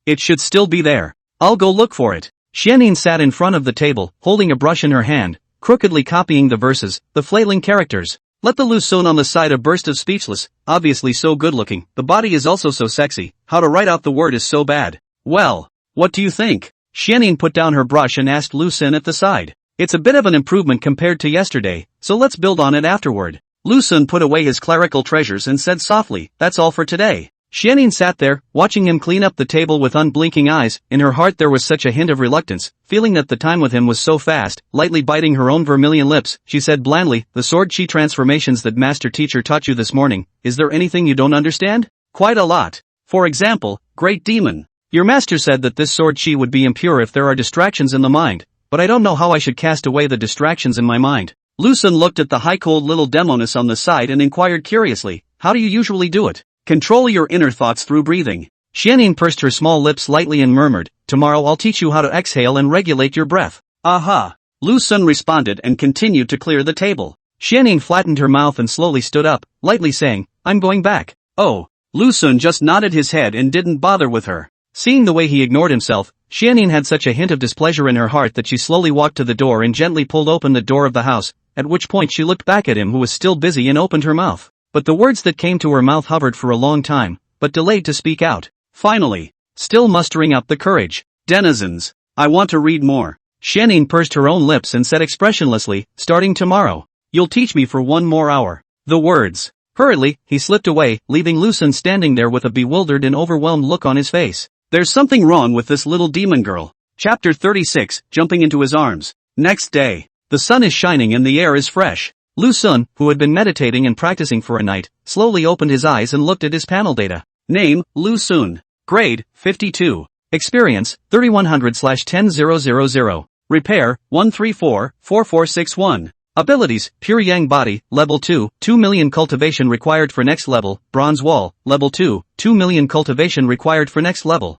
It should still be there. I'll go look for it. Xianyin sat in front of the table, holding a brush in her hand, crookedly copying the verses, the flailing characters. Let the Lu Sun on the side a burst of speechless, obviously so good looking, the body is also so sexy, how to write out the word is so bad. Well, what do you think? Xianyin put down her brush and asked Lu Sun at the side. It's a bit of an improvement compared to yesterday, so let's build on it afterward. Lu Sun put away his clerical treasures and said softly, that's all for today. Xianyin sat there, watching him clean up the table with unblinking eyes. In her heart there was such a hint of reluctance, feeling that the time with him was so fast. Lightly biting her own vermilion lips, she said blandly, the sword chi transformations that Master Teacher taught you this morning, is there anything you don't understand? Quite a lot. For example, Great Demon. Your master said that this sword chi would be impure if there are distractions in the mind, but I don't know how I should cast away the distractions in my mind. Lu Sun looked at the high-cold little Demoness on the side and inquired curiously, how do you usually do it? Control your inner thoughts through breathing. Xianyin pursed her small lips lightly and murmured, tomorrow I'll teach you how to exhale and regulate your breath. Aha! Lu Sun responded and continued to clear the table. Xianyin flattened her mouth and slowly stood up, lightly saying, I'm going back. Oh. Lu Sun just nodded his head and didn't bother with her. Seeing the way he ignored himself, Xianyin had such a hint of displeasure in her heart that she slowly walked to the door and gently pulled open the door of the house, at which point she looked back at him who was still busy and opened her mouth. but the words that came to her mouth hovered for a long time, but delayed to speak out. Finally, still mustering up the courage, "Denizens, I want to read more." Xianyin pursed her own lips and said expressionlessly, "Starting tomorrow. You'll teach me for 1 more hour." The words. Hurriedly, he slipped away, leaving Lu Sun standing there with a bewildered and overwhelmed look on his face. There's something wrong with this little demon girl. Chapter 36, jumping into his arms. Next day. The sun is shining and the air is fresh. Lu Sun, who had been meditating and practicing for a night, slowly opened his eyes and looked at his panel data. Name, Lu Sun. Grade, 52. Experience, 3100/10000. Repair, 134-4461. Abilities, Pure Yang Body, Level 2, 2 million cultivation required for next level. Bronze Wall, Level 2, 2 million cultivation required for next level.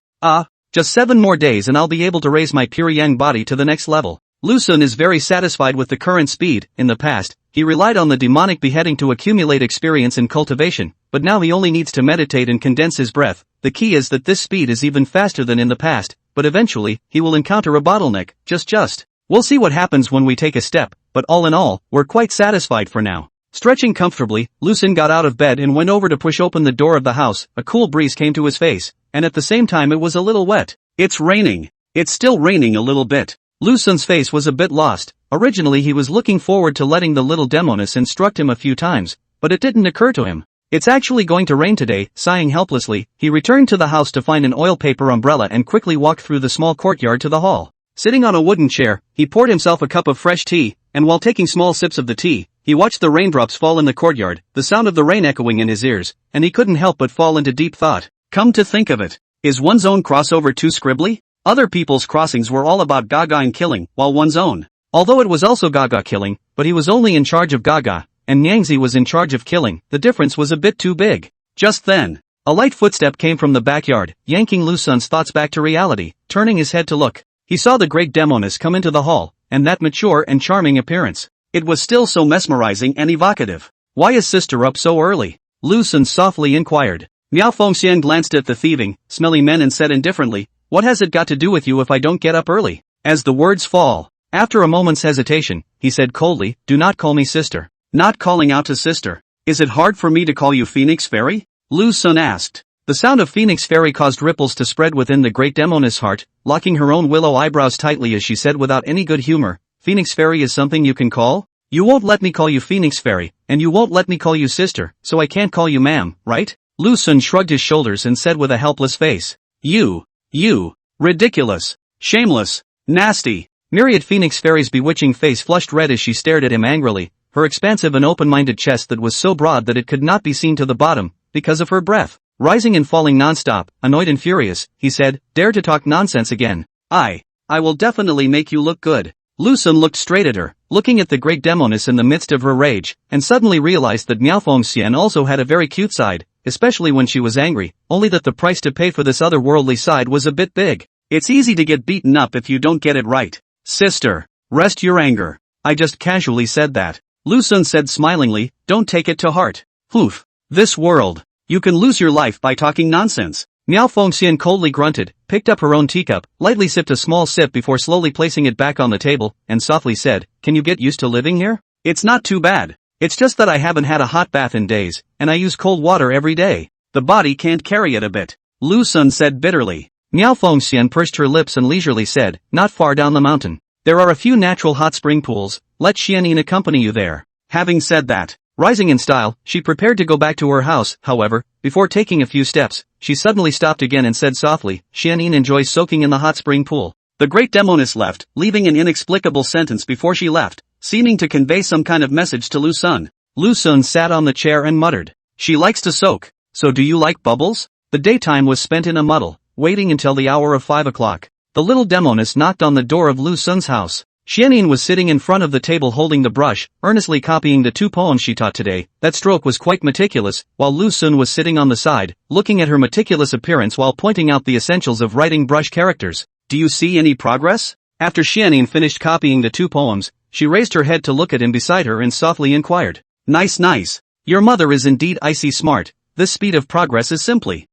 Just 7 more days and I'll be able to raise my Pure Yang Body to the next level. Lu Sun is very satisfied with the current speed. In the past, he relied on the demonic beheading to accumulate experience in cultivation, but now he only needs to meditate and condense his breath. The key is that this speed is even faster than in the past, but eventually, he will encounter a bottleneck. We'll see what happens when we take a step, but all in all, we're quite satisfied for now. Stretching comfortably, Lu Sun got out of bed and went over to push open the door of the house. A cool breeze came to his face, and at the same time it was a little wet. It's raining. It's still raining a little bit. Lu Sun's face was a bit lost. Originally he was looking forward to letting the little Demoness instruct him a few times, but it didn't occur to him. It's actually going to rain today. Sighing helplessly, he returned to the house to find an oil paper umbrella and quickly walked through the small courtyard to the hall. Sitting on a wooden chair, he poured himself a cup of fresh tea, and while taking small sips of the tea, he watched the raindrops fall in the courtyard, the sound of the rain echoing in his ears, and he couldn't help but fall into deep thought. Come to think of it, is one's own crossover too scribbly? Other people's crossings were all about Gaga and killing, while one's own, although it was also Gaga killing, but he was only in charge of Gaga, and Nyangzi was in charge of killing. The difference was a bit too big. Just then, a light footstep came from the backyard, yanking Lu Sun's thoughts back to reality. Turning his head to look, he saw the great Demoness come into the hall, and that mature and charming appearance. It was still so mesmerizing and evocative. Why is sister up so early? Lu Sun softly inquired. Miao Fengxian glanced at the thieving, smelly men and said indifferently, "What has it got to do with you if I don't get up early?" As the words fall, after a moment's hesitation, he said coldly, "Do not call me sister." Not calling out to sister. Is it hard for me to call you Phoenix Fairy? Lu Sun asked. The sound of Phoenix Fairy caused ripples to spread within the great Demoness' heart, locking her own willow eyebrows tightly as she said without any good humor, "Phoenix Fairy is something you can call? You won't let me call you Phoenix Fairy, and you won't let me call you sister, so I can't call you ma'am, right?" Lu Sun shrugged his shoulders and said with a helpless face, You, ridiculous, shameless, nasty." Myriad Phoenix Fairy's bewitching face flushed red as she stared at him angrily, her expansive and open-minded chest that was so broad that it could not be seen to the bottom, because of her breath. Rising and falling non-stop, annoyed and furious, he said, "Dare to talk nonsense again. I will definitely make you look good." Lu Sun looked straight at her, looking at the great Demoness in the midst of her rage, and suddenly realized that Miao Fengxian also had a very cute side, especially when she was angry, only that the price to pay for this otherworldly side was a bit big. It's easy to get beaten up if you don't get it right. Sister, rest your anger. I just casually said that. Lu Sun said smilingly, "Don't take it to heart. Oof. This world. You can lose your life by talking nonsense." Miao Fengxian coldly grunted, picked up her own teacup, lightly sipped a small sip before slowly placing it back on the table, and softly said, "Can you get used to living here? It's not too bad. It's just that I haven't had a hot bath in days, and I use cold water every day. The body can't carry it a bit." Lu Sun said bitterly. Miao Fengxian pursed her lips and leisurely said, "Not far down the mountain. There are a few natural hot spring pools. Let Xianyin accompany you there." Having said that, rising in style, she prepared to go back to her house. However, before taking a few steps, she suddenly stopped again and said softly, "Xianyin enjoys soaking in the hot spring pool." The great Demoness left, leaving an inexplicable sentence before she left, seeming to convey some kind of message to Lu Sun. Lu Sun sat on the chair and muttered, "She likes to soak. So do you like bubbles?" The daytime was spent in a muddle, waiting until the hour of 5 o'clock. The little Demoness knocked on the door of Lu Sun's house. Xianyin was sitting in front of the table holding the brush, earnestly copying the 2 poems she taught today. That stroke was quite meticulous, while Lu Sun was sitting on the side, looking at her meticulous appearance while pointing out the essentials of writing brush characters. "Do you see any progress?" After Xianyin finished copying the 2 poems, she raised her head to look at him beside her and softly inquired, Nice. Your mother is indeed icy smart. This speed of progress is simply.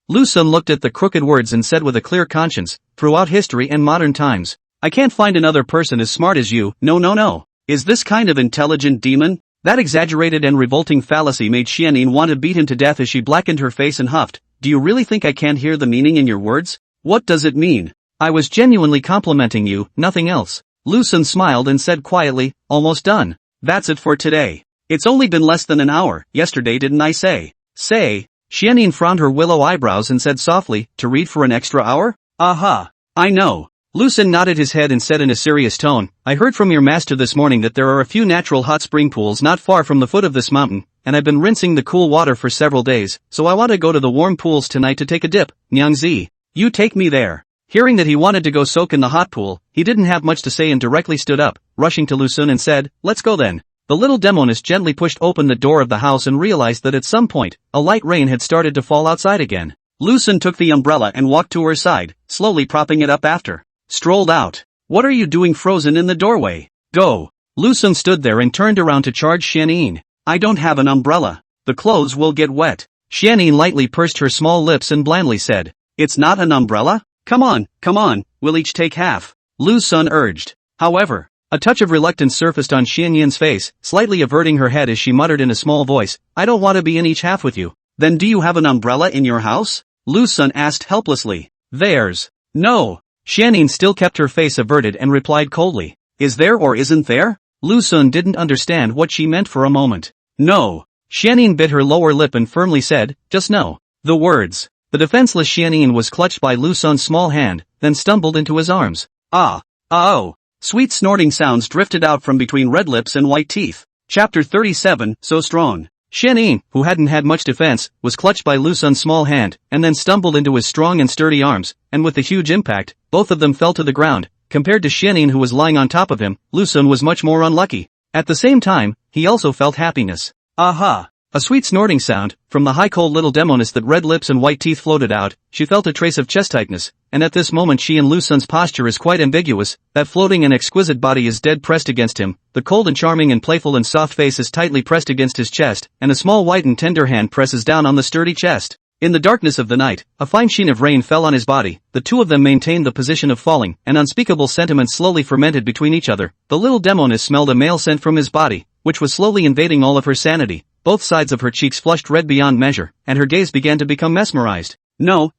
Lu Sun looked at the crooked words and said with a clear conscience, "Throughout history and modern times, I can't find another person as smart as you." No. Is this kind of intelligent demon? That exaggerated and revolting fallacy made Xianyin want to beat him to death as she blackened her face and huffed. Do you really think I can't hear the meaning in your words? What does it mean? I was genuinely complimenting you, nothing else. Lu Xun smiled and said quietly, almost done. That's it for today. It's only been less than an hour, yesterday didn't I say? Say? Xianyin frowned her willow eyebrows and said softly, to read for an extra hour? Aha. I know. Lu Xun nodded his head and said in a serious tone, I heard from your master this morning that there are a few natural hot spring pools not far from the foot of this mountain, and I've been rinsing the cool water for several days, so I want to go to the warm pools tonight to take a dip. Nyangzi. You take me there. Hearing that he wanted to go soak in the hot pool, he didn't have much to say and directly stood up, rushing to Lu Xun and said, let's go then. The little Demoness gently pushed open the door of the house and realized that at some point, a light rain had started to fall outside again. Lu Xun took the umbrella and walked to her side, slowly propping it up after. Strolled out. What are you doing frozen in the doorway? Go. Lu Xun stood there and turned around to charge Xianyin. I don't have an umbrella. The clothes will get wet. Xianyin lightly pursed her small lips and blandly said, it's not an umbrella? Come on, we'll each take half. Lu Xun urged. However, a touch of reluctance surfaced on Xianyin's face, slightly averting her head as she muttered in a small voice, I don't want to be in each half with you. Then do you have an umbrella in your house? Lu Xun asked helplessly. There's. No. Xianyin still kept her face averted and replied coldly. Is there or isn't there? Lu Xun didn't understand what she meant for a moment. No. Xianyin bit her lower lip and firmly said, just no. The words. The defenseless Xianyin was clutched by Lu Xun's small hand, then stumbled into his arms. Oh. Sweet snorting sounds drifted out from between red lips and white teeth. Chapter 37, So Strong. Xianyin, who hadn't had much defense, was clutched by Lu Xun's small hand, and then stumbled into his strong and sturdy arms, and with a huge impact, both of them fell to the ground. Compared to Xianyin who was lying on top of him, Lu Xun was much more unlucky. At the same time, he also felt happiness. Aha! A sweet snorting sound, from the high cold little Demoness that red lips and white teeth floated out, she felt a trace of chest tightness, and at this moment she and Lu Xun's posture is quite ambiguous, that floating and exquisite body is dead pressed against him, the cold and charming and playful and soft face is tightly pressed against his chest, and a small white and tender hand presses down on the sturdy chest. In the darkness of the night, a fine sheen of rain fell on his body, the two of them maintained the position of falling, and unspeakable sentiments slowly fermented between each other. The little Demoness smelled a male scent from his body, which was slowly invading all of her sanity. Both sides of her cheeks flushed red beyond measure, and her gaze began to become mesmerized. No.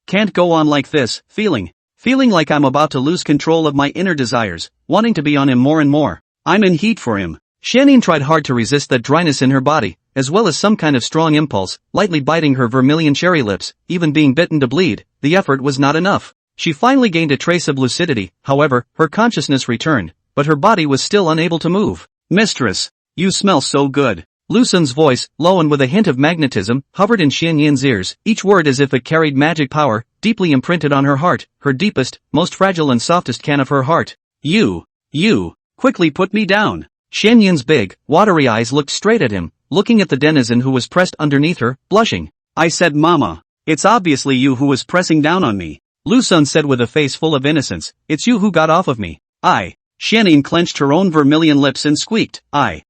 Can't go on like this, feeling like I'm about to lose control of my inner desires, wanting to be on him more and more. I'm in heat for him. Xianyin tried hard to resist that dryness in her body, as well as some kind of strong impulse, lightly biting her vermilion cherry lips, even being bitten to bleed. The effort was not enough. She finally gained a trace of lucidity, however, her consciousness returned, but her body was still unable to move. Mistress, you smell so good. Lu Xun's voice, low and with a hint of magnetism, hovered in Xianyin's ears, each word as if it carried magic power, deeply imprinted on her heart, her deepest, most fragile and softest can of her heart. You, quickly put me down. Xianyin's big, watery eyes looked straight at him, looking at the denizen who was pressed underneath her, blushing. I said mama. It's obviously you who was pressing down on me. Lu Xun said with a face full of innocence, it's you who got off of me. Xianyin clenched her own vermilion lips and squeaked, I.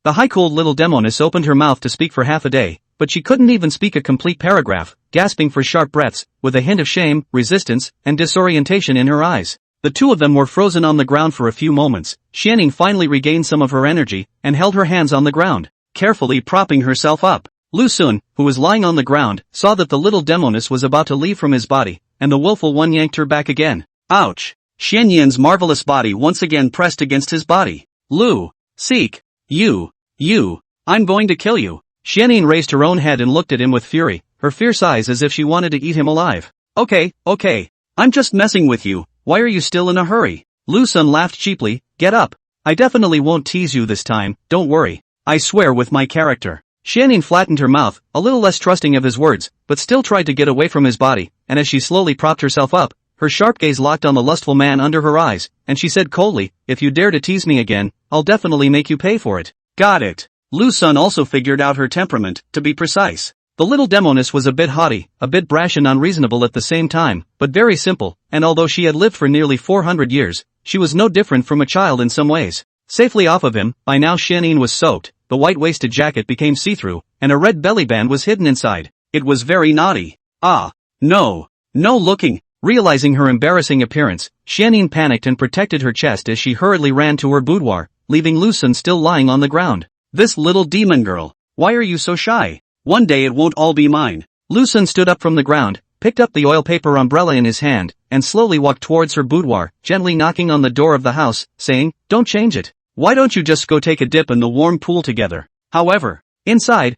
The high-cooled little Demoness opened her mouth to speak for half a day, but she couldn't even speak a complete paragraph, gasping for sharp breaths, with a hint of shame, resistance, and disorientation in her eyes. The two of them were frozen on the ground for a few moments. Xianyin finally regained some of her energy, and held her hands on the ground, carefully propping herself up. Lu Xun, who was lying on the ground, saw that the little Demoness was about to leave from his body, and the willful one yanked her back again. Ouch! Xianyin's marvelous body once again pressed against his body. Lu, seek, you, I'm going to kill you. Xianyin raised her own head and looked at him with fury, her fierce eyes as if she wanted to eat him alive. Okay, I'm just messing with you, why are you still in a hurry? Lu Xun laughed cheaply, get up. I definitely won't tease you this time, don't worry. I swear with my character. Xianyin flattened her mouth, a little less trusting of his words, but still tried to get away from his body, and as she slowly propped herself up, her sharp gaze locked on the lustful man under her eyes, and she said coldly, if you dare to tease me again, I'll definitely make you pay for it. Got it. Lu Xun also figured out her temperament, to be precise. The little Demoness was a bit haughty, a bit brash and unreasonable at the same time, but very simple, and although she had lived for nearly 400 years, she was no different from a child in some ways. Safely off of him, by now Xianyin was soaked, the white-waisted jacket became see-through, and a red belly band was hidden inside. It was very naughty. No looking. Realizing her embarrassing appearance, Xianyin panicked and protected her chest as she hurriedly ran to her boudoir, leaving Lucen still lying on the ground. This little demon girl. Why are you so shy? One day it won't all be mine. Lucen stood up from the ground, picked up the oil paper umbrella in his hand, and slowly walked towards her boudoir, gently knocking on the door of the house, saying, "Don't change it. Why don't you just go take a dip in the warm pool together?" Inside,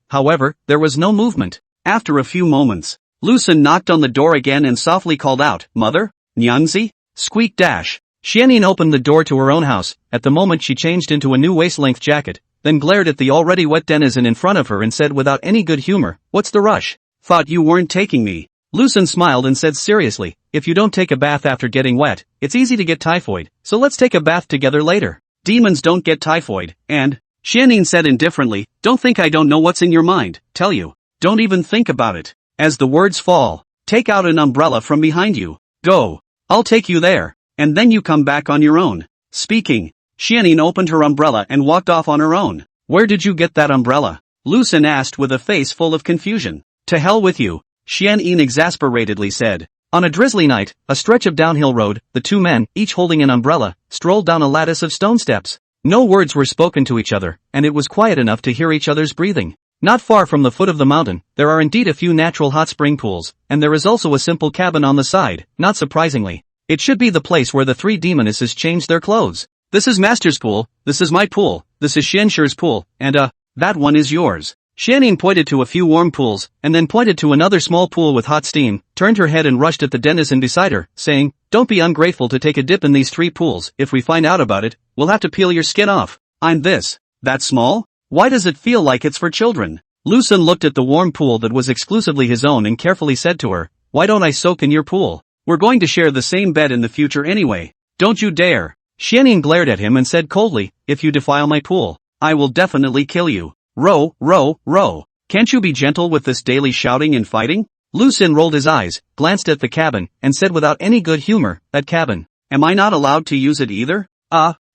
there was no movement. After a few moments, Lucen knocked on the door again and softly called out, "Mother? Nyanzi?" Squeak dash. Xianyin opened the door to her own house. At the moment she changed into a new waist-length jacket, then glared at the already wet denizen in front of her and said without any good humor, "What's the rush? Thought you weren't taking me." Lucen smiled and said seriously, "If you don't take a bath after getting wet, it's easy to get typhoid, so let's take a bath together later." "Demons don't get typhoid, and," Xianyin said indifferently, "don't think I don't know what's in your mind, tell you. Don't even think about it." As the words fall, take out an umbrella from behind you. Go. I'll take you there, and then you come back on your own. Speaking, Xianyin opened her umbrella and walked off on her own. "Where did you get that umbrella?" Lucen asked with a face full of confusion. "To hell with you," Xianyin exasperatedly said. On a drizzly night, a stretch of downhill road, the two men, each holding an umbrella, strolled down a lattice of stone steps. No words were spoken to each other, and it was quiet enough to hear each other's breathing. Not far from the foot of the mountain, there are indeed a few natural hot spring pools, and there is also a simple cabin on the side. Not surprisingly, it should be the place where the three demonesses change their clothes. "This is Master's pool, this is my pool, this is Xianshir's pool, and that one is yours." Xianyin pointed to a few warm pools, and then pointed to another small pool with hot steam, turned her head and rushed at the denizen beside her, saying, "Don't be ungrateful to take a dip in these three pools. If we find out about it, we'll have to peel your skin off." "I'm that small? Why does it feel like it's for children?" Lucen looked at the warm pool that was exclusively his own and carefully said to her, "Why don't I soak in your pool? We're going to share the same bed in the future anyway. Don't you dare." Xianyin glared at him and said coldly, "If you defile my pool, I will definitely kill you. Row, row, row. Can't you be gentle with this daily shouting and fighting?" Lucen rolled his eyes, glanced at the cabin, and said without any good humor, "That cabin. Am I not allowed to use it either?"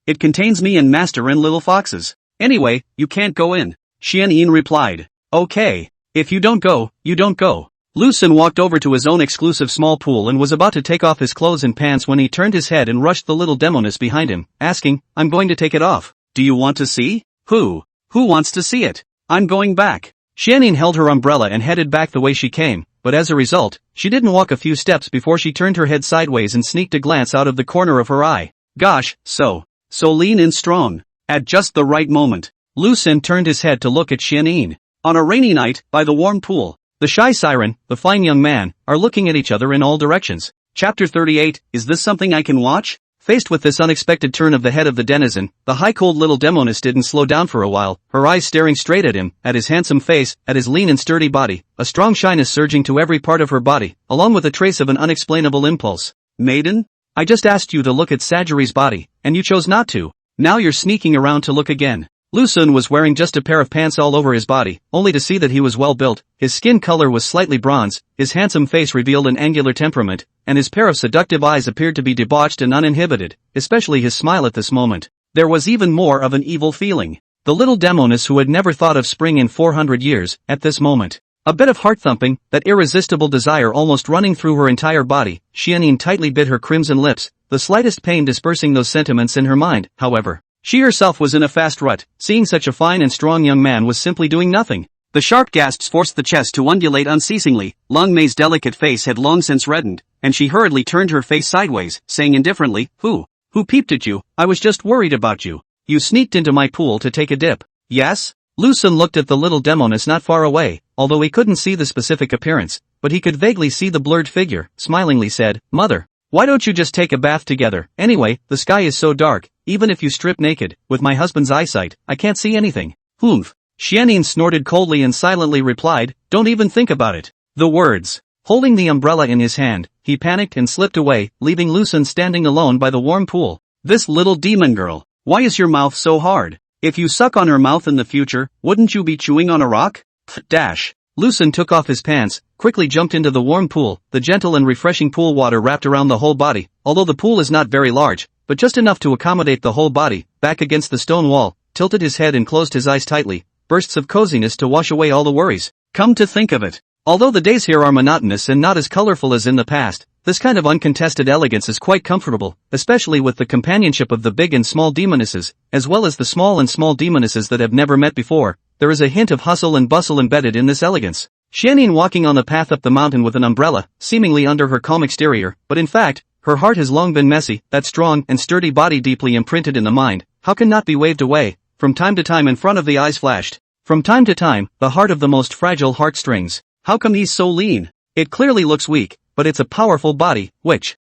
It contains me and Master and little foxes. Anyway, you can't go in." Xianyin replied. "Okay. If you don't go, you don't go." Lucen walked over to his own exclusive small pool and was about to take off his clothes and pants when he turned his head and rushed the little Demoness behind him, asking, "I'm going to take it off. Do you want to see?" Who wants to see it? I'm going back." Xianyin held her umbrella and headed back the way she came, but as a result, she didn't walk a few steps before she turned her head sideways and sneaked a glance out of the corner of her eye. Gosh, so lean and strong. At just the right moment, Lucen turned his head to look at Xianyin. On a rainy night, by the warm pool, the shy siren, the fine young man, are looking at each other in all directions. Chapter 38, Is this something I can watch? Faced with this unexpected turn of the head of the denizen, the high-cold little Demoness didn't slow down for a while, her eyes staring straight at him, at his handsome face, at his lean and sturdy body, a strong shyness surging to every part of her body, along with a trace of an unexplainable impulse. "Maiden? I just asked you to look at Sajiri's body, and you chose not to. Now you're sneaking around to look again." Lucen was wearing just a pair of pants all over his body, only to see that he was well built, his skin color was slightly bronze, his handsome face revealed an angular temperament, and his pair of seductive eyes appeared to be debauched and uninhibited, especially his smile at this moment. There was even more of an evil feeling. The little Demoness who had never thought of spring in 400 years, at this moment. A bit of heart-thumping, that irresistible desire almost running through her entire body, Xianyin tightly bit her crimson lips, the slightest pain dispersing those sentiments in her mind, however. She herself was in a fast rut, seeing such a fine and strong young man was simply doing nothing. The sharp gasps forced the chest to undulate unceasingly, Long Mei's delicate face had long since reddened, and she hurriedly turned her face sideways, saying indifferently, Who peeped at you? I was just worried about you. You sneaked into my pool to take a dip. Yes?" Lucen looked at the little Demoness not far away, although he couldn't see the specific appearance, but he could vaguely see the blurred figure, smilingly said, "Mother, why don't you just take a bath together? Anyway, the sky is so dark, even if you strip naked, with my husband's eyesight, I can't see anything." "Humph." Xianyin snorted coldly and silently replied, "Don't even think about it." The words. Holding the umbrella in his hand, he panicked and slipped away, leaving Lucen standing alone by the warm pool. "This little demon girl, why is your mouth so hard? If you suck on her mouth in the future, wouldn't you be chewing on a rock? Dash." Lucen took off his pants, quickly jumped into the warm pool, the gentle and refreshing pool water wrapped around the whole body, although the pool is not very large, but just enough to accommodate the whole body, back against the stone wall, tilted his head and closed his eyes tightly, bursts of coziness to wash away all the worries. Come to think of it, although the days here are monotonous and not as colorful as in the past, This kind of uncontested elegance is quite comfortable, especially with the companionship of the big and small demonesses, as well as the small and small demonesses that have never met before. There is a hint of hustle and bustle embedded in this elegance. Xianyin walking on the path up the mountain with an umbrella, seemingly under her calm exterior, but in fact, her heart has long been messy, that strong and sturdy body deeply imprinted in the mind, how can not be waved away? From time to time in front of the eyes flashed. From time to time, the heart of the most fragile heartstrings. How come he's so lean? It clearly looks weak, but it's a powerful body, which,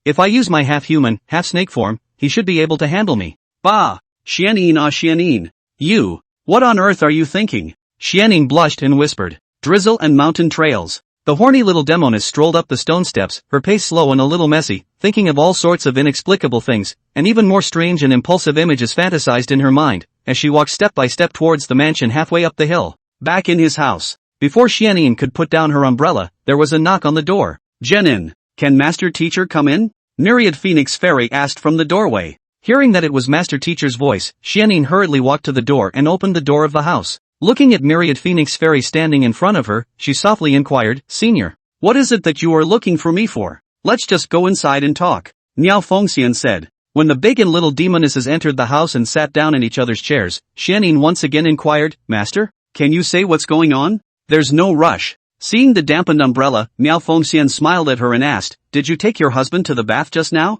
if I use my half-human, half-snake form, he should be able to handle me. Bah! Xianyin Xianyin. You! What on earth are you thinking? Xianyin blushed and whispered. Drizzle and mountain trails. The horny little Demoness strolled up the stone steps, her pace slow and a little messy, thinking of all sorts of inexplicable things, and even more strange and impulsive images fantasized in her mind, as she walked step by step towards the mansion halfway up the hill. Back in his house. Before Xianyin could put down her umbrella, there was a knock on the door. Genin, can Master Teacher come in? Myriad Phoenix Fairy asked from the doorway. Hearing that it was Master Teacher's voice, Xianyin hurriedly walked to the door and opened the door of the house. Looking at Myriad Phoenix Fairy standing in front of her, she softly inquired, Senior, what is it that you are looking for me for? Let's just go inside and talk. Niao Fengxian said. When the big and little demonesses entered the house and sat down in each other's chairs, Xianyin once again inquired, Master, can you say what's going on? There's no rush. Seeing the dampened umbrella, Niao Fengxian smiled at her and asked, Did you take your husband to the bath just now?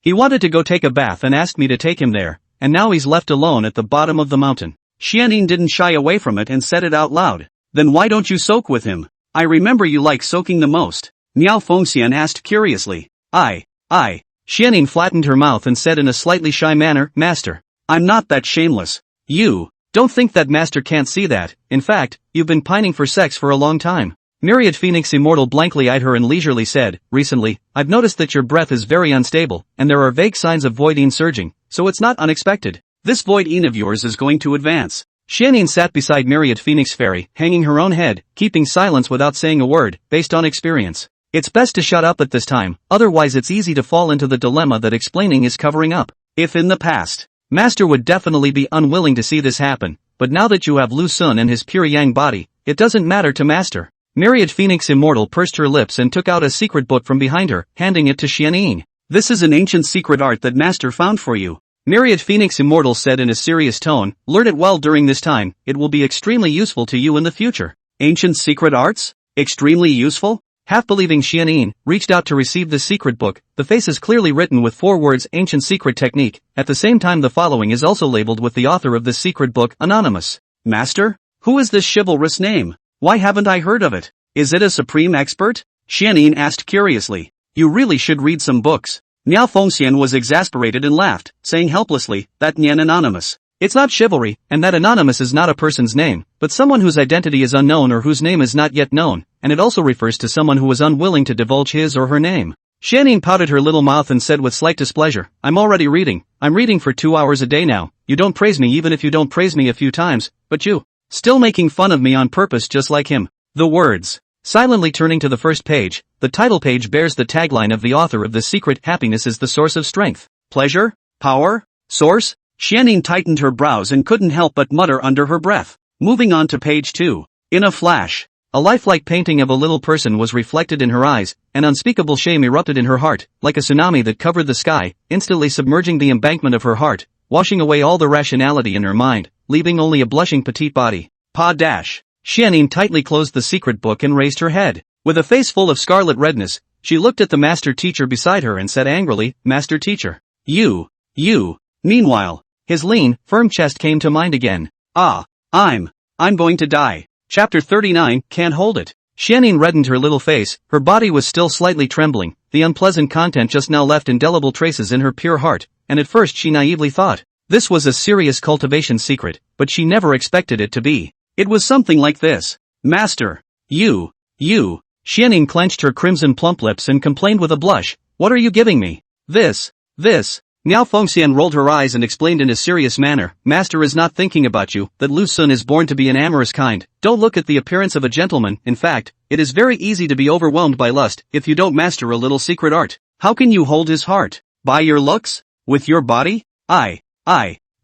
He wanted to go take a bath and asked me to take him there, and now he's left alone at the bottom of the mountain. Xianyin didn't shy away from it and said it out loud. Then why don't you soak with him? I remember you like soaking the most. Niao Fengxian asked curiously. Xianyin flattened her mouth and said in a slightly shy manner, Master, I'm not that shameless. You don't think that Master can't see that. In fact, you've been pining for sex for a long time. Myriad Phoenix Immortal blankly eyed her and leisurely said, Recently, I've noticed that your breath is very unstable, and there are vague signs of voidine surging, so it's not unexpected. This voidine of yours is going to advance. Xianyin sat beside Myriad Phoenix Fairy, hanging her own head, keeping silence without saying a word, based on experience. It's best to shut up at this time, otherwise it's easy to fall into the dilemma that explaining is covering up. If in the past, Master would definitely be unwilling to see this happen, but now that you have Lu Sun and his pure yang body, it doesn't matter to Master. Myriad Phoenix Immortal pursed her lips and took out a secret book from behind her, handing it to Xianyin. This is an ancient secret art that Master found for you. Myriad Phoenix Immortal said in a serious tone, Learn it well during this time, it will be extremely useful to you in the future. Ancient secret arts? Extremely useful? Half-believing Xianyin reached out to receive the secret book. The face is clearly written with 4 words Ancient Secret Technique. At the same time the following is also labeled with the author of the secret book, Anonymous. Master? Who is this chivalrous name? Why haven't I heard of it? Is it a supreme expert? Xianyin asked curiously. You really should read some books. Niao Fengxian was exasperated and laughed, saying helplessly, that Nian Anonymous. It's not chivalry, and that Anonymous is not a person's name, but someone whose identity is unknown or whose name is not yet known, and it also refers to someone who is unwilling to divulge his or her name. Xianyin pouted her little mouth and said with slight displeasure, I'm already reading. I'm reading for 2 hours a day now. You don't praise me even if you don't praise me a few times, but you still making fun of me on purpose just like him. The words. Silently turning to the first page, the title page bears the tagline of the author of The Secret, Happiness is the source of strength. Pleasure? Power? Source? Xianyin tightened her brows and couldn't help but mutter under her breath. Moving on to page 2. In a flash, a lifelike painting of a little person was reflected in her eyes, and unspeakable shame erupted in her heart, like a tsunami that covered the sky, instantly submerging the embankment of her heart, washing away all the rationality in her mind, leaving only a blushing petite body. Xianyin tightly closed the secret book and raised her head. With a face full of scarlet redness, she looked at the Master Teacher beside her and said angrily, Master Teacher. You. Meanwhile, his lean, firm chest came to mind again. I'm going to die. Chapter 39, Can't Hold It. Xianyin reddened her little face, her body was still slightly trembling, the unpleasant content just now left indelible traces in her pure heart, and at first she naively thought this was a serious cultivation secret, but she never expected it to be. It was something like this. Master. You. Xianyin clenched her crimson plump lips and complained with a blush, What are you giving me? This. Niao Fengxian rolled her eyes and explained in a serious manner, Master is not thinking about you, that Lu Sun is born to be an amorous kind. Don't look at the appearance of a gentleman, in fact, it is very easy to be overwhelmed by lust if you don't master a little secret art. How can you hold his heart? By your looks? With your body?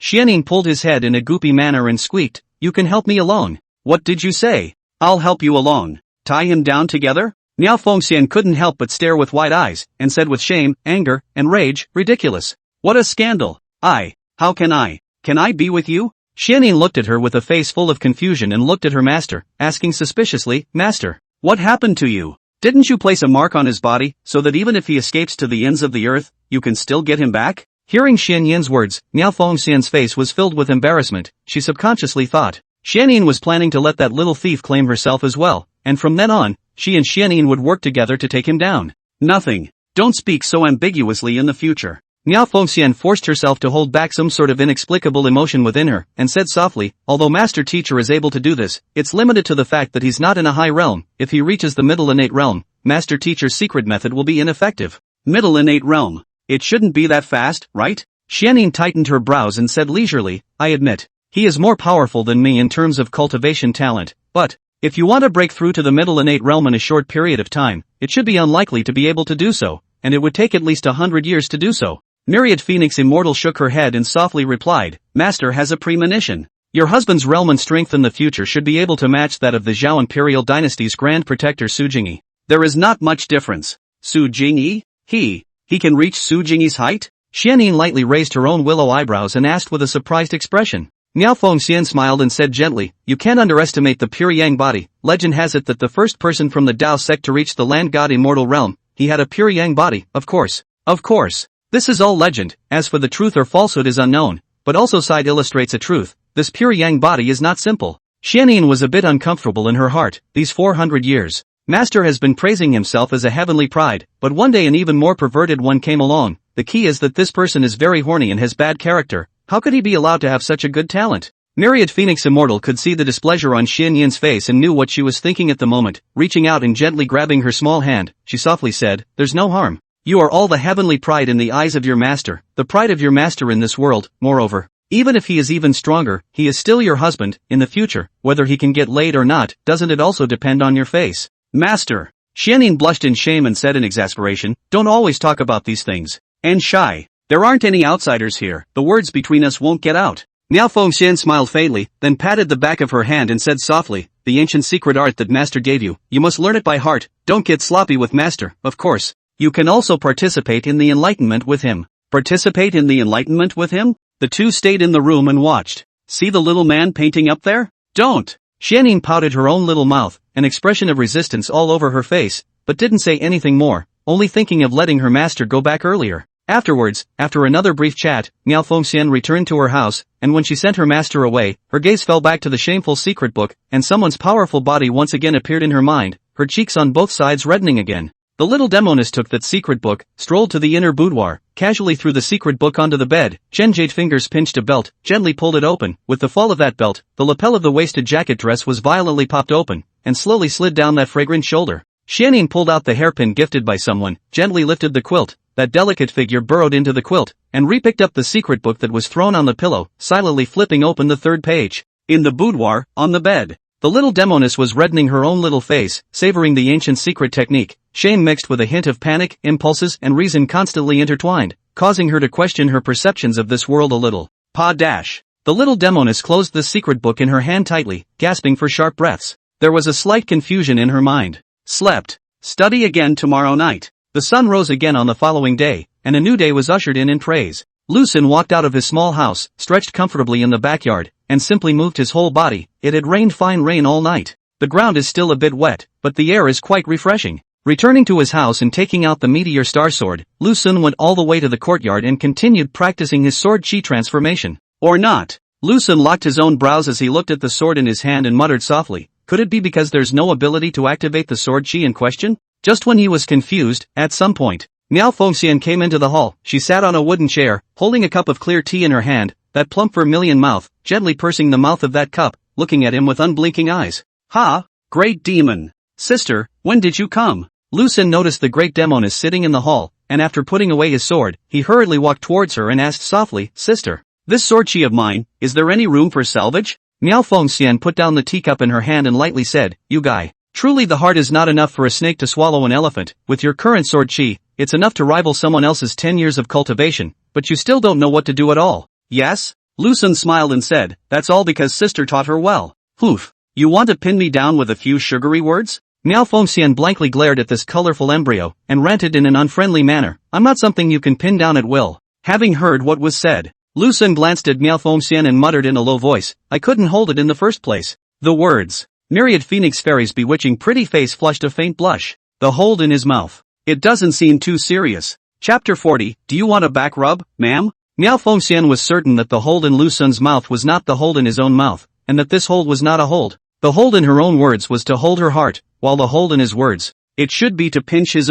Xianyin pulled his head in a goopy manner and squeaked, You can help me alone. What did you say? I'll help you alone. Tie him down together? Miao Fengxian couldn't help but stare with wide eyes, and said with shame, anger, and rage, ridiculous. What a scandal! How can I be with you? Xianyin looked at her with a face full of confusion and looked at her master, asking suspiciously, Master, what happened to you? Didn't you place a mark on his body, so that even if he escapes to the ends of the earth, you can still get him back? Hearing Xianyin's words, Miao Fengxian's face was filled with embarrassment. She subconsciously thought. Xianyin was planning to let that little thief claim herself as well, and from then on, she and Xianyin would work together to take him down. Nothing. Don't speak so ambiguously in the future. Miao Fengxian forced herself to hold back some sort of inexplicable emotion within her, and said softly, although Master Teacher is able to do this, it's limited to the fact that he's not in a high realm. If he reaches the middle innate realm, Master Teacher's secret method will be ineffective. Middle innate realm. It shouldn't be that fast, right? Xianyin tightened her brows and said leisurely, I admit, he is more powerful than me in terms of cultivation talent, but, if you want to break through to the middle innate realm in a short period of time, it should be unlikely to be able to do so, and it would take at least 100 years to do so. Myriad Phoenix Immortal shook her head and softly replied, Master has a premonition. Your husband's realm and strength in the future should be able to match that of the Zhao Imperial Dynasty's Grand Protector Su Jingyi. There is not much difference. Su Jingyi? He can reach Su Jingyi's height? Xianyin lightly raised her own willow eyebrows and asked with a surprised expression. Miao Fengxian smiled and said gently, you can't underestimate the pure yang body. Legend has it that the first person from the Dao sect to reach the land god immortal realm, he had a pure yang body, of course. Of course. This is all legend, as for the truth or falsehood is unknown, but also side illustrates a truth, this pure yang body is not simple. Xianyin was a bit uncomfortable in her heart, these 400 years. Master has been praising himself as a heavenly pride, but one day an even more perverted one came along. The key is that this person is very horny and has bad character. How could he be allowed to have such a good talent? Myriad Phoenix Immortal could see the displeasure on Xianyin's face and knew what she was thinking at the moment. Reaching out and gently grabbing her small hand, she softly said, there's no harm. You are all the heavenly pride in the eyes of your master, the pride of your master in this world. Moreover, even if he is even stronger, he is still your husband. In the future, whether he can get laid or not, doesn't it also depend on your face? Master. Xianyin blushed in shame and said in exasperation, don't always talk about these things. And shy. There aren't any outsiders here, the words between us won't get out. Miao Fengxian smiled faintly, then patted the back of her hand and said softly, the ancient secret art that Master gave you, you must learn it by heart. Don't get sloppy with Master, of course. You can also participate in the enlightenment with him. Participate in the enlightenment with him? The two stayed in the room and watched. See the little man painting up there? Don't! Xianyin pouted her own little mouth, an expression of resistance all over her face, but didn't say anything more, only thinking of letting her master go back earlier. Afterwards, after another brief chat, Miao Fengxian returned to her house, and when she sent her master away, her gaze fell back to the shameful secret book, and someone's powerful body once again appeared in her mind, her cheeks on both sides reddening again. The little Demoness took that secret book, strolled to the inner boudoir, casually threw the secret book onto the bed. Jade fingers pinched a belt, gently pulled it open. With the fall of that belt, the lapel of the waisted jacket dress was violently popped open, and slowly slid down that fragrant shoulder. Xianyin pulled out the hairpin gifted by someone, gently lifted the quilt. That delicate figure burrowed into the quilt, and re-picked up the secret book that was thrown on the pillow, silently flipping open the third page. In the boudoir, on the bed, the little Demoness was reddening her own little face, savoring the ancient secret technique. Shame mixed with a hint of panic, impulses, and reason constantly intertwined, causing her to question her perceptions of this world a little. The little Demoness closed the secret book in her hand tightly, gasping for sharp breaths. There was a slight confusion in her mind. Slept. Study again tomorrow night. The sun rose again on the following day, and a new day was ushered in praise. Lu Xun walked out of his small house, stretched comfortably in the backyard, and simply moved his whole body. It had rained fine rain all night. The ground is still a bit wet, but the air is quite refreshing. Returning to his house and taking out the meteor star sword, Lu Xun went all the way to the courtyard and continued practicing his sword chi transformation. Or not. Lu Xun locked his own brows as he looked at the sword in his hand and muttered softly, could it be because there's no ability to activate the sword chi in question? Just when he was confused, at some point, Miao Fengxian came into the hall. She sat on a wooden chair, holding a cup of clear tea in her hand, that plump vermilion mouth, gently pursing the mouth of that cup, looking at him with unblinking eyes. Ha! Great demon! Sister, when did you come? Lu Xun noticed the great Demoness sitting in the hall, and after putting away his sword, he hurriedly walked towards her and asked softly, Sister, this sword chi of mine, is there any room for salvage? Miao Fengxian put down the teacup in her hand and lightly said, you guy. Truly the heart is not enough for a snake to swallow an elephant. With your current sword chi, it's enough to rival someone else's 10 years of cultivation, but you still don't know what to do at all. Yes? Lu Xun smiled and said, that's all because sister taught her well. Poof. You want to pin me down with a few sugary words? Miao Fengxian blankly glared at this colorful embryo, and ranted in an unfriendly manner, "I'm not something you can pin down at will." Having heard what was said, Lu Sun glanced at Miao Fengxian and muttered in a low voice, "I couldn't hold it in the first place." The words. Myriad Phoenix Fairy's bewitching pretty face flushed a faint blush. The hold in his mouth. "It doesn't seem too serious." Chapter 40, Do you want a back rub, ma'am? Miao Fengxian was certain that the hold in Lu Sun's mouth was not the hold in his own mouth, and that this hold was not a hold. The hold in her own words was to hold her heart, while the hold in his words, it should be to pinch his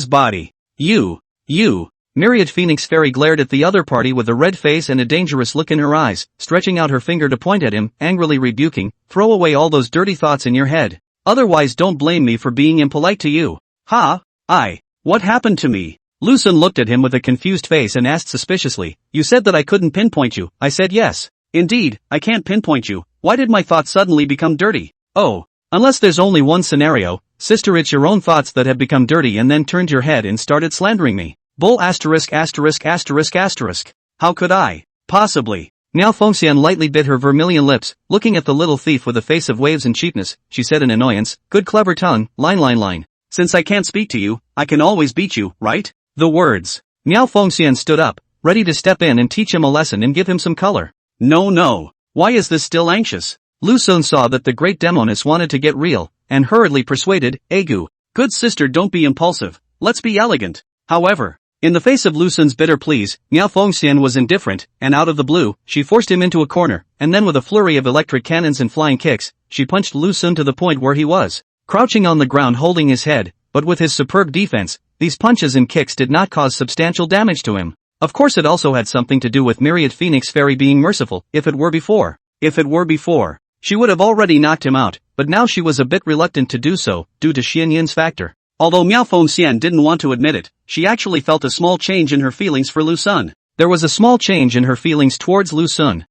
body. You. Myriad Phoenix Fairy glared at the other party with a red face and a dangerous look in her eyes, stretching out her finger to point at him, angrily rebuking, "Throw away all those dirty thoughts in your head. Otherwise don't blame me for being impolite to you." "Ha? What happened to me?" Lu Sun looked at him with a confused face and asked suspiciously, "You said that I couldn't pinpoint you." I said yes. "Indeed, I can't pinpoint you. Why did my thoughts suddenly become dirty?" "Oh. Unless there's only one scenario, sister, it's your own thoughts that have become dirty and then turned your head and started slandering me." Bull *********. How could I? Possibly. Miao Fengxian lightly bit her vermilion lips, looking at the little thief with a face of waves and cheapness. She said in annoyance, "Good clever tongue, line. Since I can't speak to you, I can always beat you, right?" The words. Miao Fengxian stood up, ready to step in and teach him a lesson and give him some color. No. Why is this still anxious? Lu Sun saw that the great Demoness wanted to get real, and hurriedly persuaded, "Agu. Good sister, don't be impulsive. Let's be elegant." However, in the face of Lu Sun's bitter pleas, Miao Fengxian was indifferent, and out of the blue, she forced him into a corner, and then with a flurry of electric cannons and flying kicks, she punched Lu Sun to the point where he was crouching on the ground holding his head, but with his superb defense, these punches and kicks did not cause substantial damage to him. Of course it also had something to do with Myriad Phoenix Fairy being merciful. If it were before, she would have already knocked him out, but now she was a bit reluctant to do so, due to Xian Yin's factor. Although Miao Fengxian didn't want to admit it, she actually felt a small change in her feelings for Lu Sun. There was a small change in her feelings towards Lu Sun.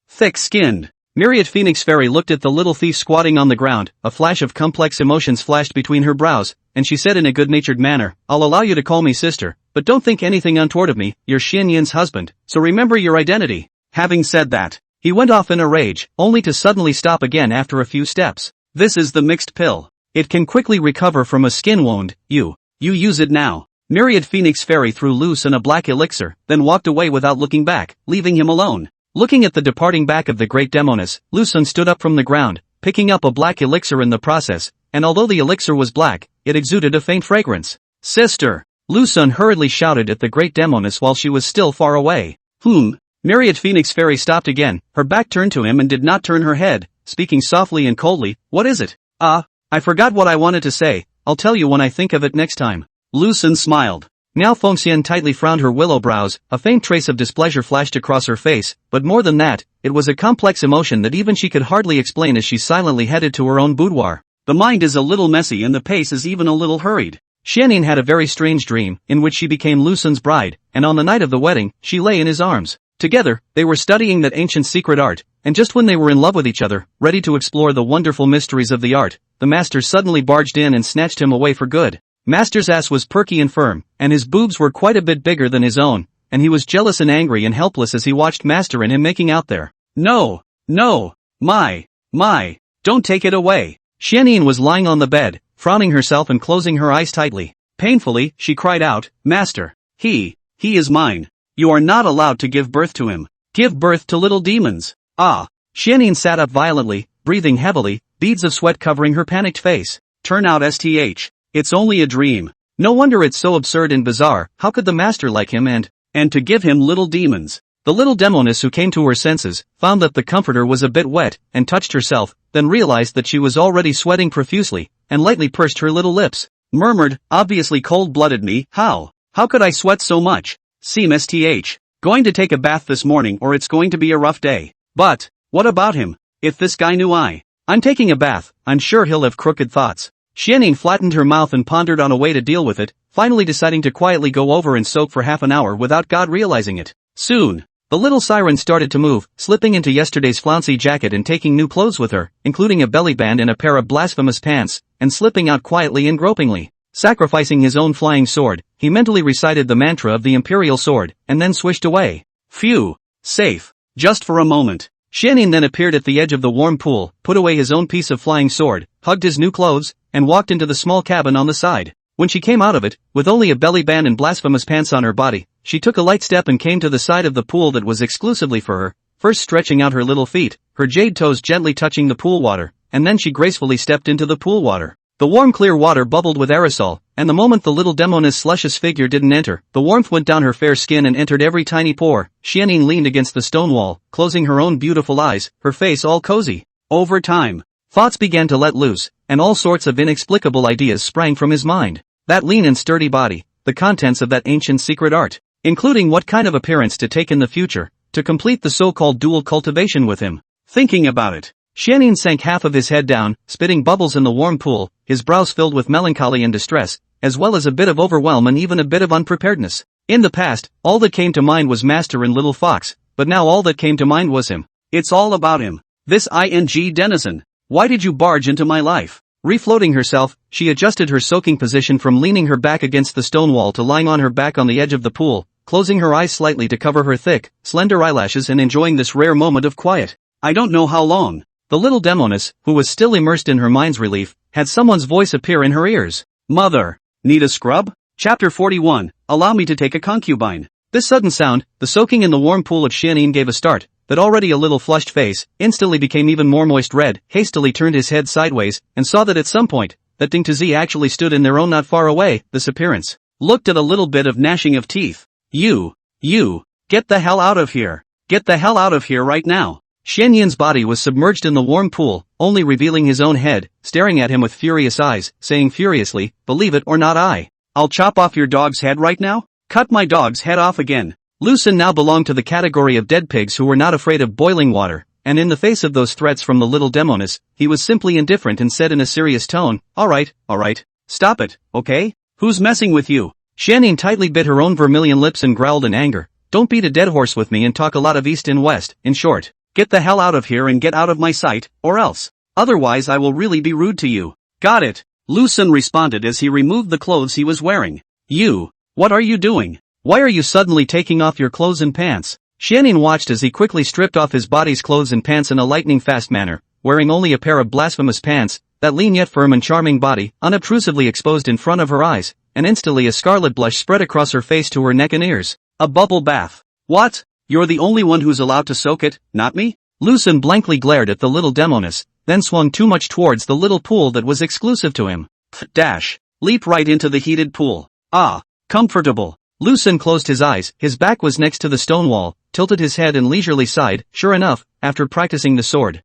Thick-skinned. Myriad Phoenix Fairy looked at the little thief squatting on the ground, a flash of complex emotions flashed between her brows, and she said in a good-natured manner, "I'll allow you to call me sister, but don't think anything untoward of me. You're Xian Yin's husband, so remember your identity." Having said that, he went off in a rage, only to suddenly stop again after a few steps. "This is the mixed pill. It can quickly recover from a skin wound. You use it now." Myriad Phoenix Fairy threw Lu Sun a black elixir, then walked away without looking back, leaving him alone. Looking at the departing back of the great Demoness, Lu Sun stood up from the ground, picking up a black elixir in the process, and although the elixir was black, it exuded a faint fragrance. "Sister!" Lu Sun hurriedly shouted at the great Demoness while she was still far away. Myriad Phoenix Fairy stopped again, her back turned to him and did not turn her head, speaking softly and coldly, "What is it?" I forgot what I wanted to say. I'll tell you when I think of it next time." Lu Sun smiled. Miao Fengxian tightly frowned her willow brows, a faint trace of displeasure flashed across her face, but more than that, it was a complex emotion that even she could hardly explain as she silently headed to her own boudoir. The mind is a little messy and the pace is even a little hurried. Xianyin had a very strange dream, in which she became Lu Sun's bride, and on the night of the wedding, she lay in his arms. Together, they were studying that ancient secret art, and just when they were in love with each other, ready to explore the wonderful mysteries of the art, the master suddenly barged in and snatched him away for good. Master's ass was perky and firm, and his boobs were quite a bit bigger than his own, and he was jealous and angry and helpless as he watched Master and him making out there. No, my, don't take it away. Xianyin was lying on the bed, frowning herself and closing her eyes tightly. Painfully, she cried out, "Master, he is mine. You are not allowed to give birth to him. Give birth to little demons." Xianyin sat up violently, breathing heavily, beads of sweat covering her panicked face. Turn out it's only a dream. No wonder it's so absurd and bizarre. How could the master like him and to give him little demons? The little Demoness, who came to her senses, found that the comforter was a bit wet, and touched herself, then realized that she was already sweating profusely, and lightly pursed her little lips. Murmured, "Obviously cold-blooded me. How could I sweat so much? Going to take a bath this morning or it's going to be a rough day. But what about him? If this guy knew I'm taking a bath, I'm sure he'll have crooked thoughts." Xianyin flattened her mouth and pondered on a way to deal with it, finally deciding to quietly go over and soak for half an hour without God realizing it. Soon, the little siren started to move, slipping into yesterday's flouncy jacket and taking new clothes with her, including a belly band and a pair of blasphemous pants, and slipping out quietly and gropingly. Sacrificing his own flying sword, he mentally recited the mantra of the imperial sword, and then swished away. Phew! Safe. Just for a moment. Xianin then appeared at the edge of the warm pool, put away his own piece of flying sword, hugged his new clothes, and walked into the small cabin on the side. When she came out of it, with only a belly band and blasphemous pants on her body, she took a light step and came to the side of the pool that was exclusively for her, first stretching out her little feet, her jade toes gently touching the pool water, and then she gracefully stepped into the pool water. The warm clear water bubbled with aerosol, and the moment the little Demoness luscious figure didn't enter, the warmth went down her fair skin and entered every tiny pore. Xianin leaned against the stone wall, closing her own beautiful eyes, her face all cozy. Over time, thoughts began to let loose, and all sorts of inexplicable ideas sprang from his mind. That lean and sturdy body, the contents of that ancient secret art, including what kind of appearance to take in the future, to complete the so-called dual cultivation with him. Thinking about it, Xianin sank half of his head down, spitting bubbles in the warm pool, his brows filled with melancholy and distress, as well as a bit of overwhelm and even a bit of unpreparedness. In the past, all that came to mind was Master and Little Fox, but now all that came to mind was him. It's all about him. This denizen. Why did you barge into my life? Refloating herself, she adjusted her soaking position from leaning her back against the stone wall to lying on her back on the edge of the pool, closing her eyes slightly to cover her thick, slender eyelashes and enjoying this rare moment of quiet. I don't know how long. The little Demoness, who was still immersed in her mind's relief, had someone's voice appear in her ears. Mother, need a scrub? Chapter 41, Allow me to take a concubine. This sudden sound, the soaking in the warm pool of Xianin gave a start, that already a little flushed face, instantly became even more moist red, hastily turned his head sideways, and saw that at some point, that Ding Tzu actually stood in their own not far away. This appearance looked at a little bit of gnashing of teeth. You, get the hell out of here. Get the hell out of here right now. Xianyin's body was submerged in the warm pool, only revealing his own head, staring at him with furious eyes, saying furiously, believe it or not I'll chop off your dog's head right now? Cut my dog's head off again. Lucen now belonged to the category of dead pigs who were not afraid of boiling water, and in the face of those threats from the little Demoness, he was simply indifferent and said in a serious tone, alright, stop it, okay? Who's messing with you? Xianin tightly bit her own vermilion lips and growled in anger, don't beat a dead horse with me and talk a lot of east and west, in short. Get the hell out of here and get out of my sight, or else. Otherwise I will really be rude to you. Got it. Lucen responded as he removed the clothes he was wearing. What are you doing? Why are you suddenly taking off your clothes and pants? Xianin watched as he quickly stripped off his body's clothes and pants in a lightning-fast manner, wearing only a pair of blasphemous pants, that lean yet firm and charming body, unobtrusively exposed in front of her eyes, and instantly a scarlet blush spread across her face to her neck and ears. A bubble bath. What? You're the only one who's allowed to soak it, not me? Lucen blankly glared at the little Demoness, then swung too much towards the little pool that was exclusive to him. Leap right into the heated pool. Comfortable. Lucen closed his eyes, his back was next to the stone wall, tilted his head and leisurely sighed, sure enough, after practicing the sword.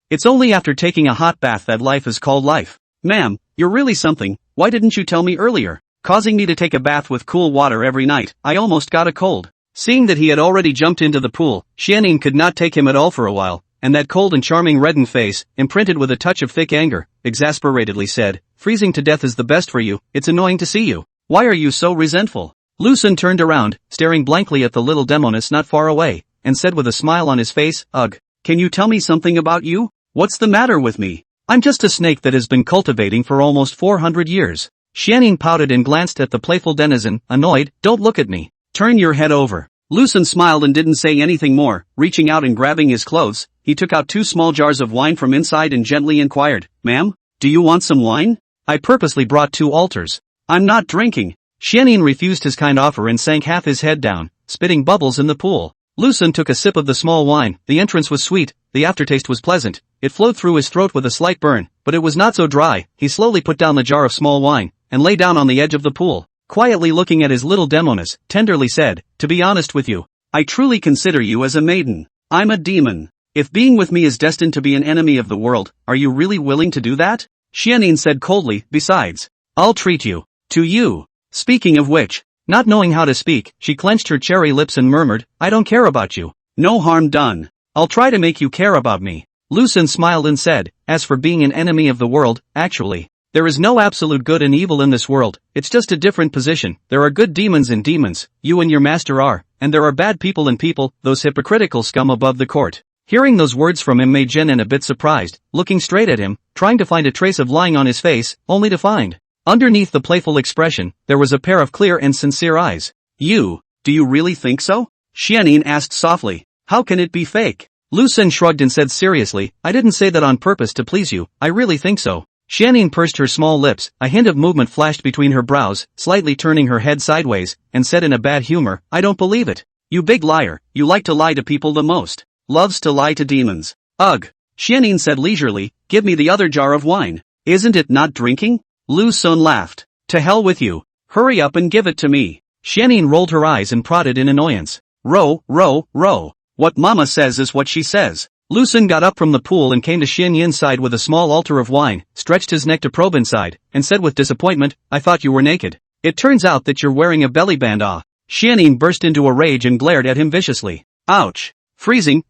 It's only after taking a hot bath that life is called life. Ma'am, you're really something, why didn't you tell me earlier? Causing me to take a bath with cool water every night, I almost got a cold. Seeing that he had already jumped into the pool, Xianin could not take him at all for a while, and that cold and charming reddened face, imprinted with a touch of thick anger, exasperatedly said, freezing to death is the best for you, it's annoying to see you. Why are you so resentful? Lucen turned around, staring blankly at the little Demoness not far away, and said with a smile on his face, ugh, can you tell me something about you? What's the matter with me? I'm just a snake that has been cultivating for almost 400 years. Xianin pouted and glanced at the playful denizen, annoyed, don't look at me. Turn your head over. Lucen smiled and didn't say anything more, reaching out and grabbing his clothes, he took out 2 small jars of wine from inside and gently inquired, ma'am, do you want some wine? I purposely brought 2 altars. I'm not drinking. Xianin refused his kind offer and sank half his head down, spitting bubbles in the pool. Lucen took a sip of the small wine, the entrance was sweet, the aftertaste was pleasant, it flowed through his throat with a slight burn, but it was not so dry. He slowly put down the jar of small wine, and lay down on the edge of the pool. Quietly looking at his little Demoness, tenderly said, to be honest with you, I truly consider you as a maiden. I'm a demon. If being with me is destined to be an enemy of the world, are you really willing to do that? Xianin said coldly, besides, I'll treat you. To you. Speaking of which, not knowing how to speak, she clenched her cherry lips and murmured, I don't care about you. No harm done. I'll try to make you care about me. Lucen smiled and said, as for being an enemy of the world, actually, there is no absolute good and evil in this world, it's just a different position. There are good demons and demons, you and your master are, and there are bad people and people, those hypocritical scum above the court. Hearing those words from him made Zhenan a bit surprised, looking straight at him, trying to find a trace of lying on his face, only to find, underneath the playful expression, there was a pair of clear and sincere eyes. Do you really think so? Xianin asked softly. How can it be fake? Lu Sun shrugged and said seriously, I didn't say that on purpose to please you, I really think so. Xianyin pursed her small lips, a hint of movement flashed between her brows, slightly turning her head sideways, and said in a bad humor, I don't believe it. You big liar, you like to lie to people the most. Loves to lie to demons. Ugh. Xianyin said leisurely, give me the other jar of wine. Isn't it not drinking? Lu Sun laughed. To hell with you. Hurry up and give it to me. Xianyin rolled her eyes and prodded in annoyance. Row. What mama says is what she says. Lu Sun got up from the pool and came to Xianyin's side with a small altar of wine, stretched his neck to probe inside, and said with disappointment, I thought you were naked. It turns out that you're wearing a belly band. Ah. Xianyin burst into a rage and glared at him viciously. Ouch. Freezing.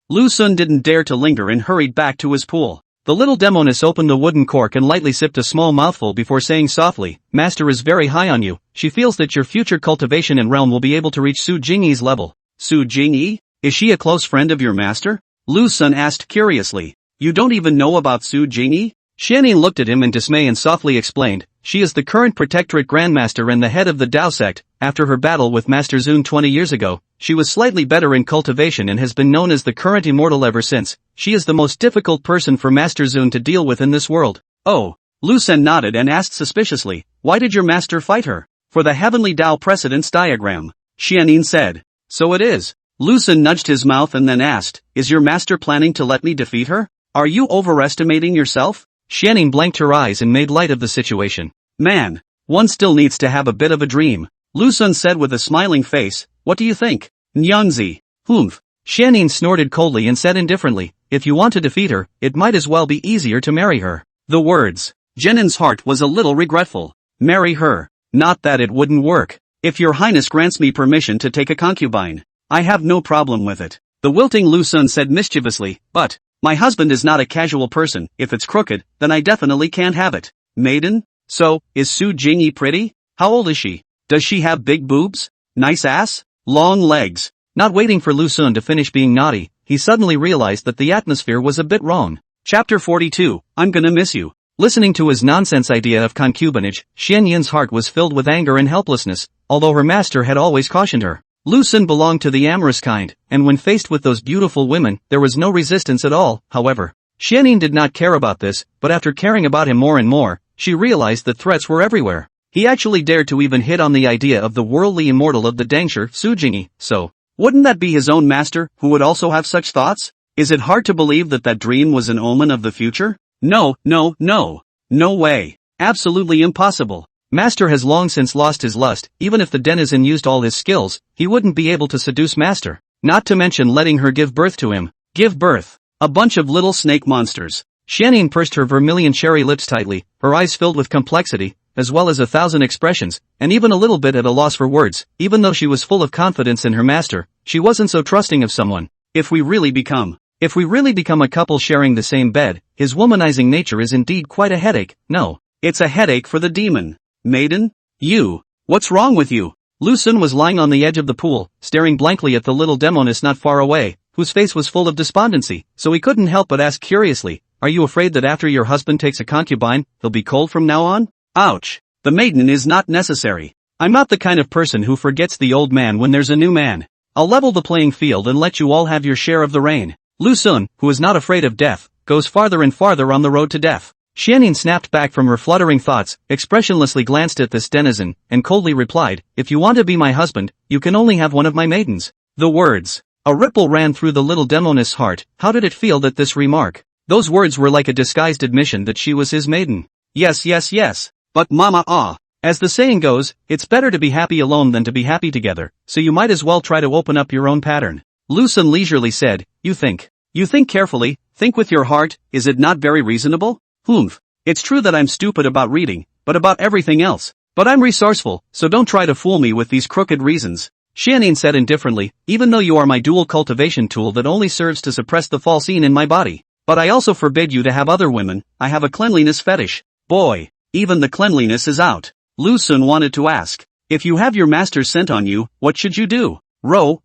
Lu Sun didn't dare to linger and hurried back to his pool. The little Demoness opened the wooden cork and lightly sipped a small mouthful before saying softly, Master is very high on you. She feels that your future cultivation and realm will be able to reach Su Jingyi's level. Su Jingyi? Is she a close friend of your master? Lu Sun asked curiously. You don't even know about Su Jingyi? Xianyin looked at him in dismay and softly explained, she is the current protectorate grandmaster and the head of the Dao sect. After her battle with Master Zun 20 years ago, she was slightly better in cultivation and has been known as the current immortal ever since. She is the most difficult person for Master Zun to deal with in this world. Oh. Lu Sun nodded and asked suspiciously, why did your master fight her? For the heavenly Dao precedence diagram. Xianyin said. So it is. Lu Sun nudged his mouth and then asked, is your master planning to let me defeat her? Are you overestimating yourself? Xianyin blanked her eyes and made light of the situation. Man, one still needs to have a bit of a dream. Lu Sun said with a smiling face, what do you think? Nyangzi. Humph. Xianyin snorted coldly and said indifferently, if you want to defeat her, it might as well be easier to marry her. The words. Jenin's heart was a little regretful. Marry her. Not that it wouldn't work. If your highness grants me permission to take a concubine, I have no problem with it. The wilting Lu Sun said mischievously, but, my husband is not a casual person, if it's crooked, then I definitely can't have it. Maiden? So, is Su Jingyi pretty? How old is she? Does she have big boobs? Nice ass? Long legs? Not waiting for Lu Sun to finish being naughty, he suddenly realized that the atmosphere was a bit wrong. Chapter 42, I'm gonna miss you. Listening to his nonsense idea of concubinage, Xianyin's heart was filled with anger and helplessness, although her master had always cautioned her. Lu Sun belonged to the amorous kind, and when faced with those beautiful women, there was no resistance at all. However, Xianyin did not care about this, but after caring about him more and more, she realized that threats were everywhere. He actually dared to even hit on the idea of the worldly immortal of the Dangshi, Su Jingyi, so, wouldn't that be his own master, who would also have such thoughts? Is it hard to believe that that dream was an omen of the future? No way. Absolutely impossible. Master has long since lost his lust. Even if the denizen used all his skills, he wouldn't be able to seduce Master. Not to mention letting her give birth to him. Give birth. A bunch of little snake monsters. Xianyin pursed her vermilion cherry lips tightly, her eyes filled with complexity, as well as 1,000 expressions, and even a little bit at a loss for words. Even though she was full of confidence in her master, she wasn't so trusting of someone. If we really become a couple sharing the same bed, his womanizing nature is indeed quite a headache. No, it's a headache for the demon. Maiden? You. What's wrong with you? Lu Sun was lying on the edge of the pool, staring blankly at the little Demoness not far away, whose face was full of despondency, so he couldn't help but ask curiously, are you afraid that after your husband takes a concubine, he'll be cold from now on? Ouch. The maiden is not necessary. I'm not the kind of person who forgets the old man when there's a new man. I'll level the playing field and let you all have your share of the rain. Lu Sun, who is not afraid of death, goes farther and farther on the road to death. Xianyin snapped back from her fluttering thoughts, expressionlessly glanced at this denizen, and coldly replied, if you want to be my husband, you can only have one of my maidens. The words. A ripple ran through the little Demoness' heart. How did it feel that this remark? Those words were like a disguised admission that she was his maiden. Yes. But mama as the saying goes, it's better to be happy alone than to be happy together, so you might as well try to open up your own pattern. Lu Sun leisurely said, You think carefully, think with your heart, is it not very reasonable? Humph. It's true that I'm stupid about reading, but about everything else. But I'm resourceful, so don't try to fool me with these crooked reasons. Xianyin said indifferently, even though you are my dual cultivation tool that only serves to suppress the falcine in my body. But I also forbid you to have other women. I have a cleanliness fetish. Boy, even the cleanliness is out. Lu Sun wanted to ask, if you have your master sent on you, what should you do? Row.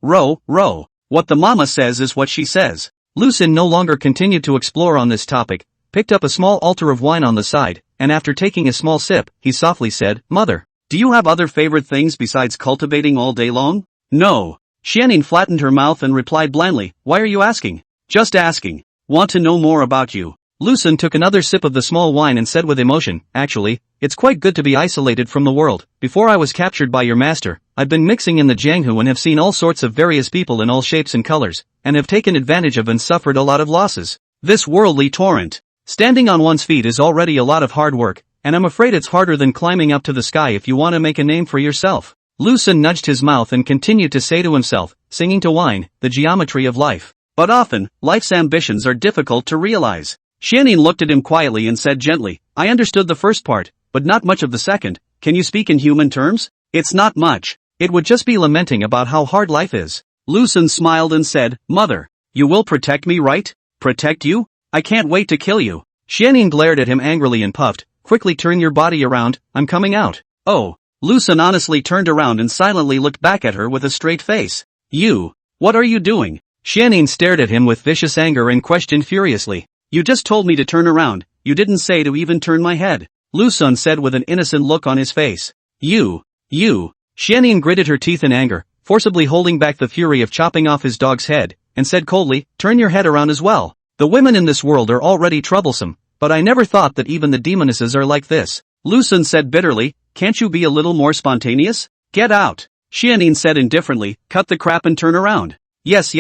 What the mama says is what she says. Lu Sun no longer continued to explore on this topic, picked up a small altar of wine on the side, and after taking a small sip, he softly said, Mother, do you have other favorite things besides cultivating all day long? No. Xianing flattened her mouth and replied blandly, "Why are you asking?" "Just asking. Want to know more about you." Lu Sun took another sip of the small wine and said with emotion, "Actually, it's quite good to be isolated from the world. Before I was captured by your master, I've been mixing in the Jianghu and have seen all sorts of various people in all shapes and colors, and have taken advantage of and suffered a lot of losses. This worldly torrent. Standing on one's feet is already a lot of hard work, and I'm afraid it's harder than climbing up to the sky if you want to make a name for yourself." Lu Sun nudged his mouth and continued to say to himself, singing to wine, the geometry of life. But often, life's ambitions are difficult to realize. Xianing looked at him quietly and said gently, "I understood the first part, but not much of the second. Can you speak in human terms?" "It's not much. It would just be lamenting about how hard life is." Lu Sun smiled and said, "Mother, you will protect me, right?" "Protect you? I can't wait to kill you." Xianing glared at him angrily and puffed, "Quickly turn your body around, I'm coming out." "Oh." Lu Sun honestly turned around and silently looked back at her with a straight face. "You. What are you doing?" Xianing stared at him with vicious anger and questioned furiously. "You just told me to turn around, you didn't say to even turn my head," Lu Sun said with an innocent look on his face. You. Xianing gritted her teeth in anger, forcibly holding back the fury of chopping off his dog's head, and said coldly, "Turn your head around as well. The women in this world are already troublesome, but I never thought that even the demonesses are like this." Lu Sun said bitterly, "Can't you be a little more spontaneous? Get out." Xianing said indifferently, "Cut the crap and turn around." Yes.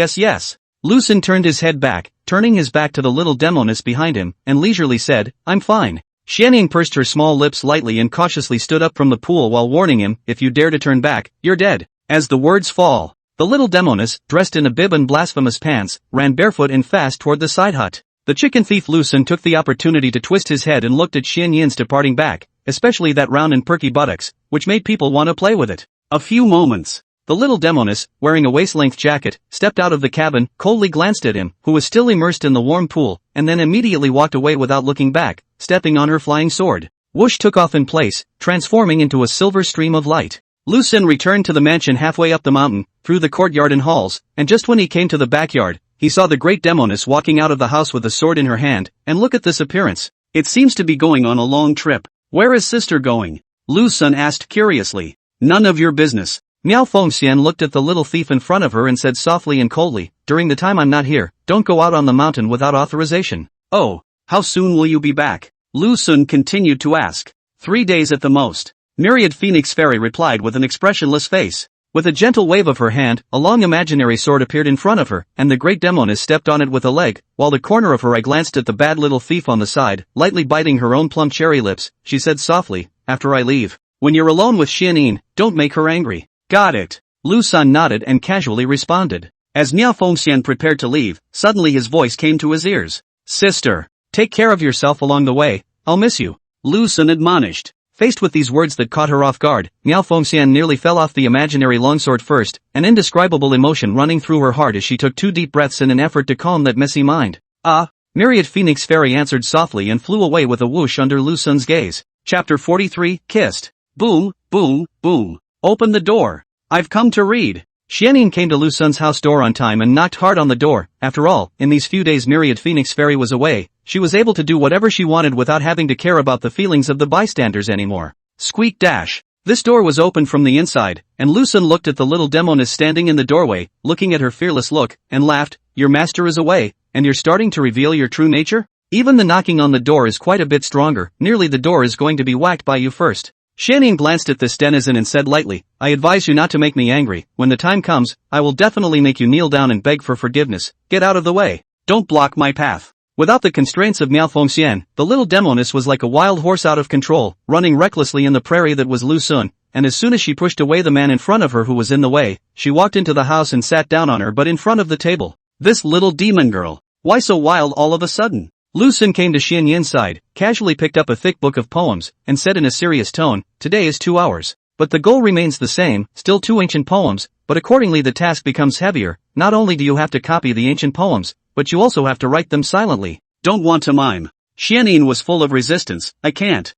Lu Sun turned his head back, turning his back to the little Demoness behind him, and leisurely said, "I'm fine." Xianing pursed her small lips lightly and cautiously stood up from the pool while warning him, "If you dare to turn back, you're dead." As the words fall, the little Demoness, dressed in a bib and blasphemous pants, ran barefoot and fast toward the side hut. The chicken thief Lu Sun took the opportunity to twist his head and looked at Xianyin's departing back, especially that round and perky buttocks, which made people want to play with it. A few moments. The little Demoness, wearing a waist-length jacket, stepped out of the cabin, coldly glanced at him, who was still immersed in the warm pool, and then immediately walked away without looking back, stepping on her flying sword. Whoosh took off in place, transforming into a silver stream of light. Lu Sun returned to the mansion halfway up the mountain, through the courtyard and halls, and just when he came to the backyard, he saw the great Demoness walking out of the house with a sword in her hand, and look at this appearance. It seems to be going on a long trip. "Where is sister going?" Lu Sun asked curiously. "None of your business." Miao Fengxian looked at the little thief in front of her and said softly and coldly, "During the time I'm not here, don't go out on the mountain without authorization." "Oh, how soon will you be back?" Lu Sun continued to ask. 3 days at the most. Myriad Phoenix Fairy replied with an expressionless face. With a gentle wave of her hand, a long imaginary sword appeared in front of her, and the great Demoness stepped on it with a leg, while the corner of her eye glanced at the bad little thief on the side, lightly biting her own plump cherry lips. She said softly, "After I leave, when you're alone with Xianin, don't make her angry." "Got it." Lu Sun nodded and casually responded. As Miao Fengxian prepared to leave, suddenly his voice came to his ears. "Sister, take care of yourself along the way, I'll miss you," Lu Sun admonished. Faced with these words that caught her off guard, Miao Fengxian nearly fell off the imaginary longsword first, an indescribable emotion running through her heart as she took 2 deep breaths in an effort to calm that messy mind. "Ah," Myriad Phoenix Fairy answered softly and flew away with a whoosh under Lu Sun's gaze. Chapter 43, Kissed. Boom, boom, boom. "Open the door. I've come to read." Xianing came to Lu Sun's house door on time and knocked hard on the door. After all, in these few days Myriad Phoenix Fairy was away, she was able to do whatever she wanted without having to care about the feelings of the bystanders anymore. Squeak dash. This door was open from the inside, and Lu Sun looked at the little Demoness standing in the doorway, looking at her fearless look, and laughed. "Your master is away, and you're starting to reveal your true nature? Even the knocking on the door is quite a bit stronger, nearly the door is going to be whacked by you first." Xianing glanced at this denizen and said lightly, "I advise you not to make me angry. When the time comes, I will definitely make you kneel down and beg for forgiveness. Get out of the way. Don't block my path." Without the constraints of Miao Fengxian, the little Demoness was like a wild horse out of control, running recklessly in the prairie that was Lu Sun, and as soon as she pushed away the man in front of her who was in the way, she walked into the house and sat down on her but in front of the table. This little demon girl. Why so wild all of a sudden? Lu Sun came to Xianyin's side, casually picked up a thick book of poems, and said in a serious tone, "Today is 2 hours. But the goal remains the same, still 2 ancient poems, but accordingly the task becomes heavier. Not only do you have to copy the ancient poems, but you also have to write them silently." "Don't want to mime." Xianin was full of resistance. "I can't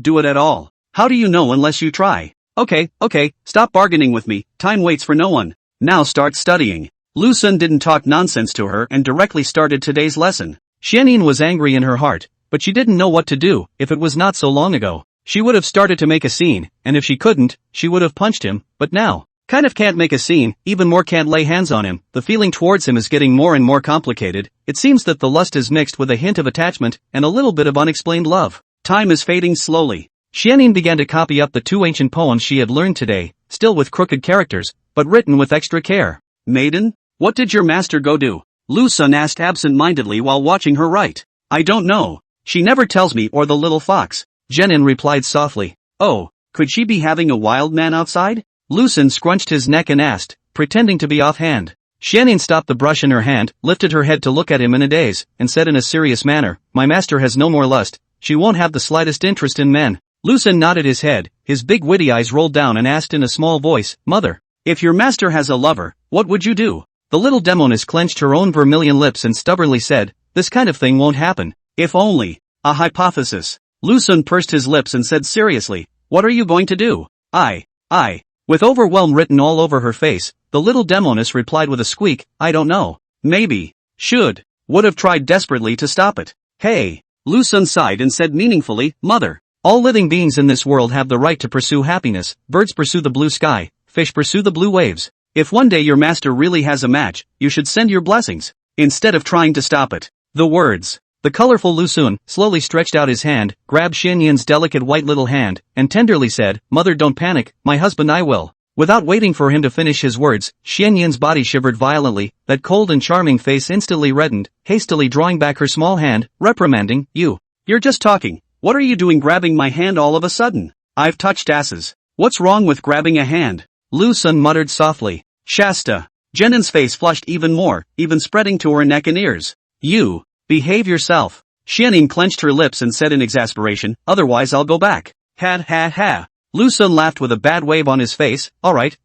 do it at all." "How do you know unless you try?" Okay, stop bargaining with me, time waits for no one. Now start studying." Lu Sun didn't talk nonsense to her and directly started today's lesson. Xianin was angry in her heart, but she didn't know what to do. If it was not so long ago, she would have started to make a scene, and if she couldn't, she would have punched him, but now, Kind of can't make a scene, even more can't lay hands on him. The feeling towards him is getting more and more complicated. It seems that the lust is mixed with a hint of attachment and a little bit of unexplained love. Time is fading slowly. Xianyin began to copy up the 2 ancient poems she had learned today, still with crooked characters, but written with extra care. Maiden, what did your master go do? Lu Sun asked absent-mindedly while watching her write. I don't know. She never tells me or the little fox. Zhenin replied softly. Oh, could she be having a wild man outside? Lu Sun scrunched his neck and asked, pretending to be offhand. Xianyin stopped the brush in her hand, lifted her head to look at him in a daze, and said in a serious manner, my master has no more lust. She won't have the slightest interest in men. Lu Sun nodded his head, his big witty eyes rolled down and asked in a small voice, Mother, if your master has a lover, what would you do? The little Demoness clenched her own vermilion lips and stubbornly said, this kind of thing won't happen. If only. A hypothesis. Lu Sun pursed his lips and said seriously, what are you going to do? I. With overwhelm written all over her face, the little Demoness replied with a squeak, I don't know. Maybe. Should. Would have tried desperately to stop it. Hey. Lu Sun sighed and said meaningfully, Mother. All living beings in this world have the right to pursue happiness. Birds pursue the blue sky. Fish pursue the blue waves. If one day your master really has a match, you should send your blessings, instead of trying to stop it. The words. The colorful Lu Sun slowly stretched out his hand, grabbed Xianyin's delicate white little hand, and tenderly said, Mother, don't panic, my husband I will. Without waiting for him to finish his words, Xianyin's body shivered violently, that cold and charming face instantly reddened, hastily drawing back her small hand, reprimanding, You're just talking. What are you doing grabbing my hand all of a sudden? I've touched asses. What's wrong with grabbing a hand? Lu Sun muttered softly. Shasta. Zhenin's face flushed even more, even spreading to her neck and ears. You. Behave yourself. Xianyin clenched her lips and said in exasperation, otherwise I'll go back. Ha. Lu Sun laughed with a bad wave on his face, alright.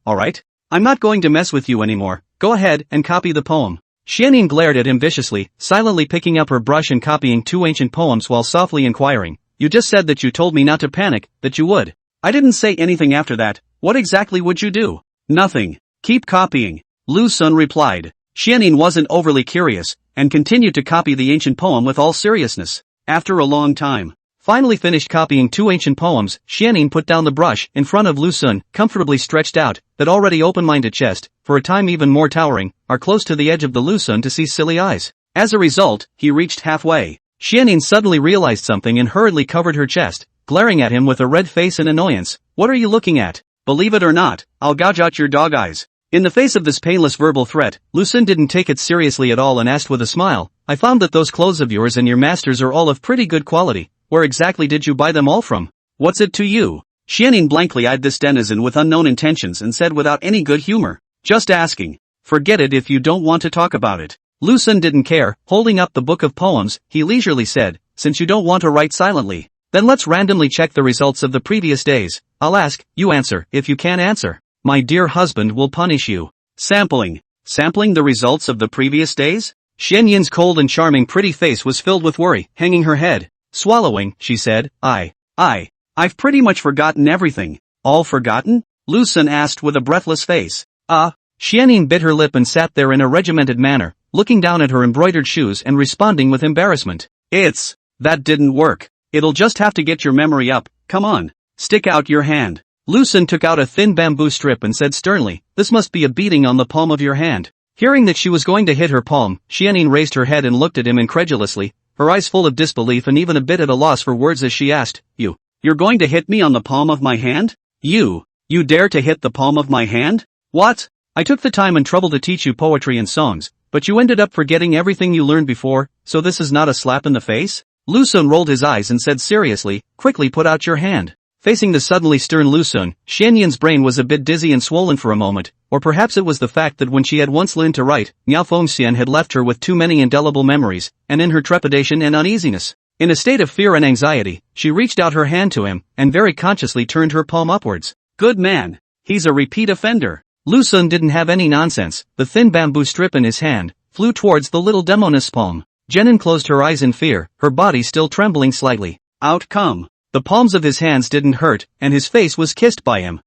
I'm not going to mess with you anymore, go ahead and copy the poem. Xianyin glared at him viciously, silently picking up her brush and copying 2 ancient poems while softly inquiring, you just said that you told me not to panic, that you would. I didn't say anything after that, what exactly would you do? Nothing. Keep copying. Lu Sun replied. Xianyin wasn't overly curious, and continued to copy the ancient poem with all seriousness. After a long time, finally finished copying 2 ancient poems, Xianyin put down the brush in front of Lu Sun, comfortably stretched out, that already open-minded chest, for a time even more towering, are close to the edge of the Lu Sun to see silly eyes. As a result, he reached halfway. Xianyin suddenly realized something and hurriedly covered her chest, glaring at him with a red face and annoyance. What are you looking at? Believe it or not, I'll gouge out your dog eyes. In the face of this painless verbal threat, Lu Sun didn't take it seriously at all and asked with a smile, I found that those clothes of yours and your master's are all of pretty good quality. Where exactly did you buy them all from? What's it to you? Xianyin blankly eyed this denizen with unknown intentions and said without any good humor, just asking. Forget it if you don't want to talk about it. Lu Sun didn't care, holding up the book of poems, he leisurely said, since you don't want to write silently, then let's randomly check the results of the previous days. I'll ask, you answer, if you can't answer. My dear husband will punish you. Sampling the results of the previous days? Xianyin's cold and charming pretty face was filled with worry, hanging her head. Swallowing, she said, I've pretty much forgotten everything. All forgotten? Lu Sun asked with a breathless face. Xianyin bit her lip and sat there in a regimented manner, looking down at her embroidered shoes and responding with embarrassment. That didn't work. It'll just have to get your memory up, come on. Stick out your hand. Lu Sun took out a thin bamboo strip and said sternly, this must be a beating on the palm of your hand. Hearing that she was going to hit her palm, Xianyin raised her head and looked at him incredulously, her eyes full of disbelief and even a bit at a loss for words as she asked, You're going to hit me on the palm of my hand? You dare to hit the palm of my hand? What? I took the time and trouble to teach you poetry and songs, but you ended up forgetting everything you learned before, so this is not a slap in the face? Lu Sun rolled his eyes and said seriously, quickly put out your hand. Facing the suddenly stern Lu Sun, Xianyin's brain was a bit dizzy and swollen for a moment, or perhaps it was the fact that when she had once learned to write, Miao Fengxian had left her with too many indelible memories, and in her trepidation and uneasiness, in a state of fear and anxiety, she reached out her hand to him, and very consciously turned her palm upwards. Good man. He's a repeat offender. Lu Sun didn't have any nonsense, the thin bamboo strip in his hand, flew towards the little Demoness palm. Zhenin closed her eyes in fear, her body still trembling slightly. Out come. The palms of his hands didn't hurt, and his face was kissed by him.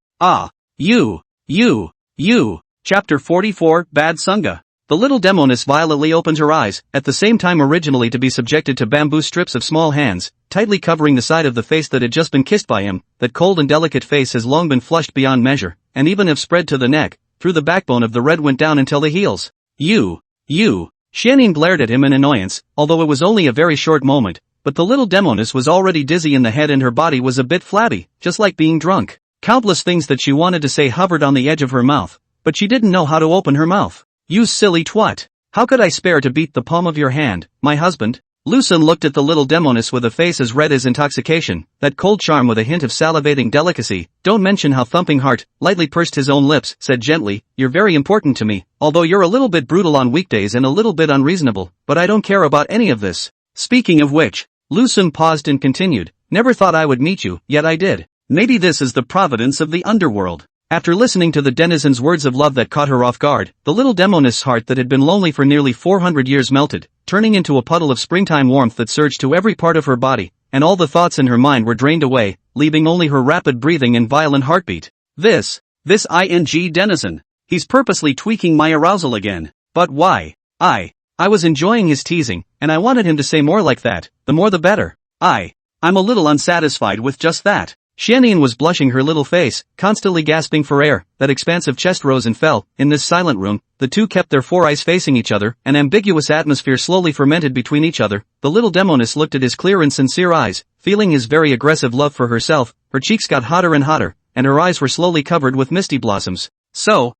You. Chapter 44, Bad Sangha. The little Demoness violently opened her eyes, at the same time originally to be subjected to bamboo strips of small hands, tightly covering the side of the face that had just been kissed by him. That cold and delicate face has long been flushed beyond measure, and even if spread to the neck, through the backbone of the red went down until the heels. You. Xianyin glared at him in annoyance, although it was only a very short moment, but the little Demoness was already dizzy in the head and her body was a bit flabby, just like being drunk. Countless things that she wanted to say hovered on the edge of her mouth, but she didn't know how to open her mouth. You silly twat. How could I spare to beat the palm of your hand, my husband? Lu Sun looked at the little Demoness with a face as red as intoxication, that cold charm with a hint of salivating delicacy. Don't mention how Thumping Heart lightly pursed his own lips, said gently, you're very important to me, although you're a little bit brutal on weekdays and a little bit unreasonable, but I don't care about any of this. Speaking of which, Lu Sun paused and continued, never thought I would meet you, yet I did. Maybe this is the providence of the underworld. After listening to the denizen's words of love that caught her off guard, the little Demoness' heart that had been lonely for nearly 400 years melted, turning into a puddle of springtime warmth that surged to every part of her body, and all the thoughts in her mind were drained away, leaving only her rapid breathing and violent heartbeat. This denizen. He's purposely tweaking my arousal again. But why? I was enjoying his teasing, and I wanted him to say more like that, the more the better. I'm a little unsatisfied with just that. Xianyin was blushing her little face, constantly gasping for air, that expansive chest rose and fell. In this silent room, the two kept their four eyes facing each other, an ambiguous atmosphere slowly fermented between each other. The little Demoness looked at his clear and sincere eyes, feeling his very aggressive love for herself. Her cheeks got hotter and hotter, and her eyes were slowly covered with misty blossoms. So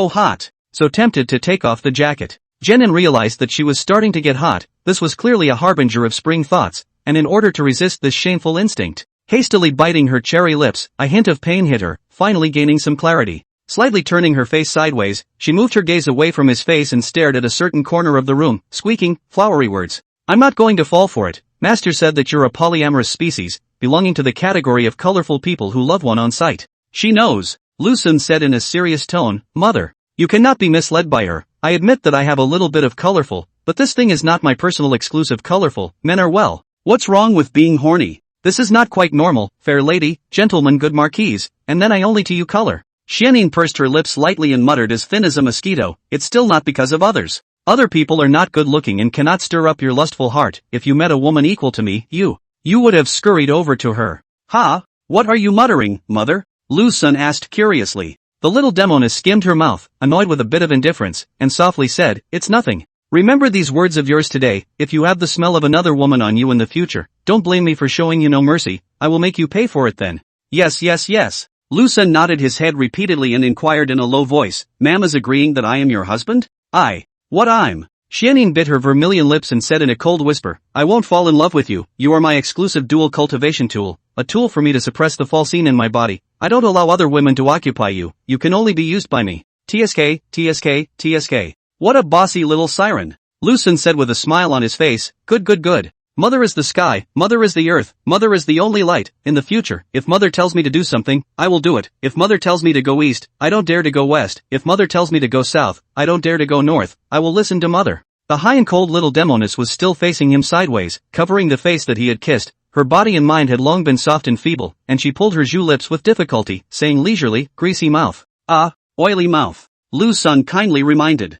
hot, so tempted to take off the jacket. Jenin realized that she was starting to get hot. This was clearly a harbinger of spring thoughts, and in order to resist this shameful instinct, hastily biting her cherry lips, a hint of pain hit her, finally gaining some clarity. Slightly turning her face sideways, she moved her gaze away from his face and stared at a certain corner of the room, squeaking flowery words. I'm not going to fall for it. Master said that you're a polyamorous species, belonging to the category of colorful people who love one on sight. She knows, Lu Sun said in a serious tone. Mother, you cannot be misled by her. I admit that I have a little bit of colorful, but this thing is not my personal exclusive colorful. Men are well. What's wrong with being horny? This is not quite normal, fair lady, gentleman, good marquise, and then I only to you color. Xianyin pursed her lips lightly and muttered as thin as a mosquito, it's still not because of others. Other people are not good looking and cannot stir up your lustful heart. If you met a woman equal to me, you would have scurried over to her. Ha? What are you muttering, mother? Lu Sun asked curiously. The little Demoness skimmed her mouth, annoyed with a bit of indifference, and softly said, it's nothing. Remember these words of yours today. If you have the smell of another woman on you in the future, don't blame me for showing you no mercy. I will make you pay for it then. Yes. Lu Sun nodded his head repeatedly and inquired in a low voice, Ma'am is agreeing that I am your husband? What I'm? Xianyin bit her vermilion lips and said in a cold whisper, I won't fall in love with you. You are my exclusive dual cultivation tool, a tool for me to suppress the falcine in my body. I don't allow other women to occupy you. You can only be used by me. TSK. What a bossy little siren. Lu Sun said with a smile on his face, good. Mother is the sky, mother is the earth, mother is the only light. In the future, if mother tells me to do something, I will do it. If mother tells me to go east, I don't dare to go west. If mother tells me to go south, I don't dare to go north. I will listen to mother. The high and cold little Demoness was still facing him sideways, covering the face that he had kissed. Her body and mind had long been soft and feeble, and she pulled her Zhu lips with difficulty, saying leisurely, greasy mouth. Oily mouth. Lu Sun kindly reminded.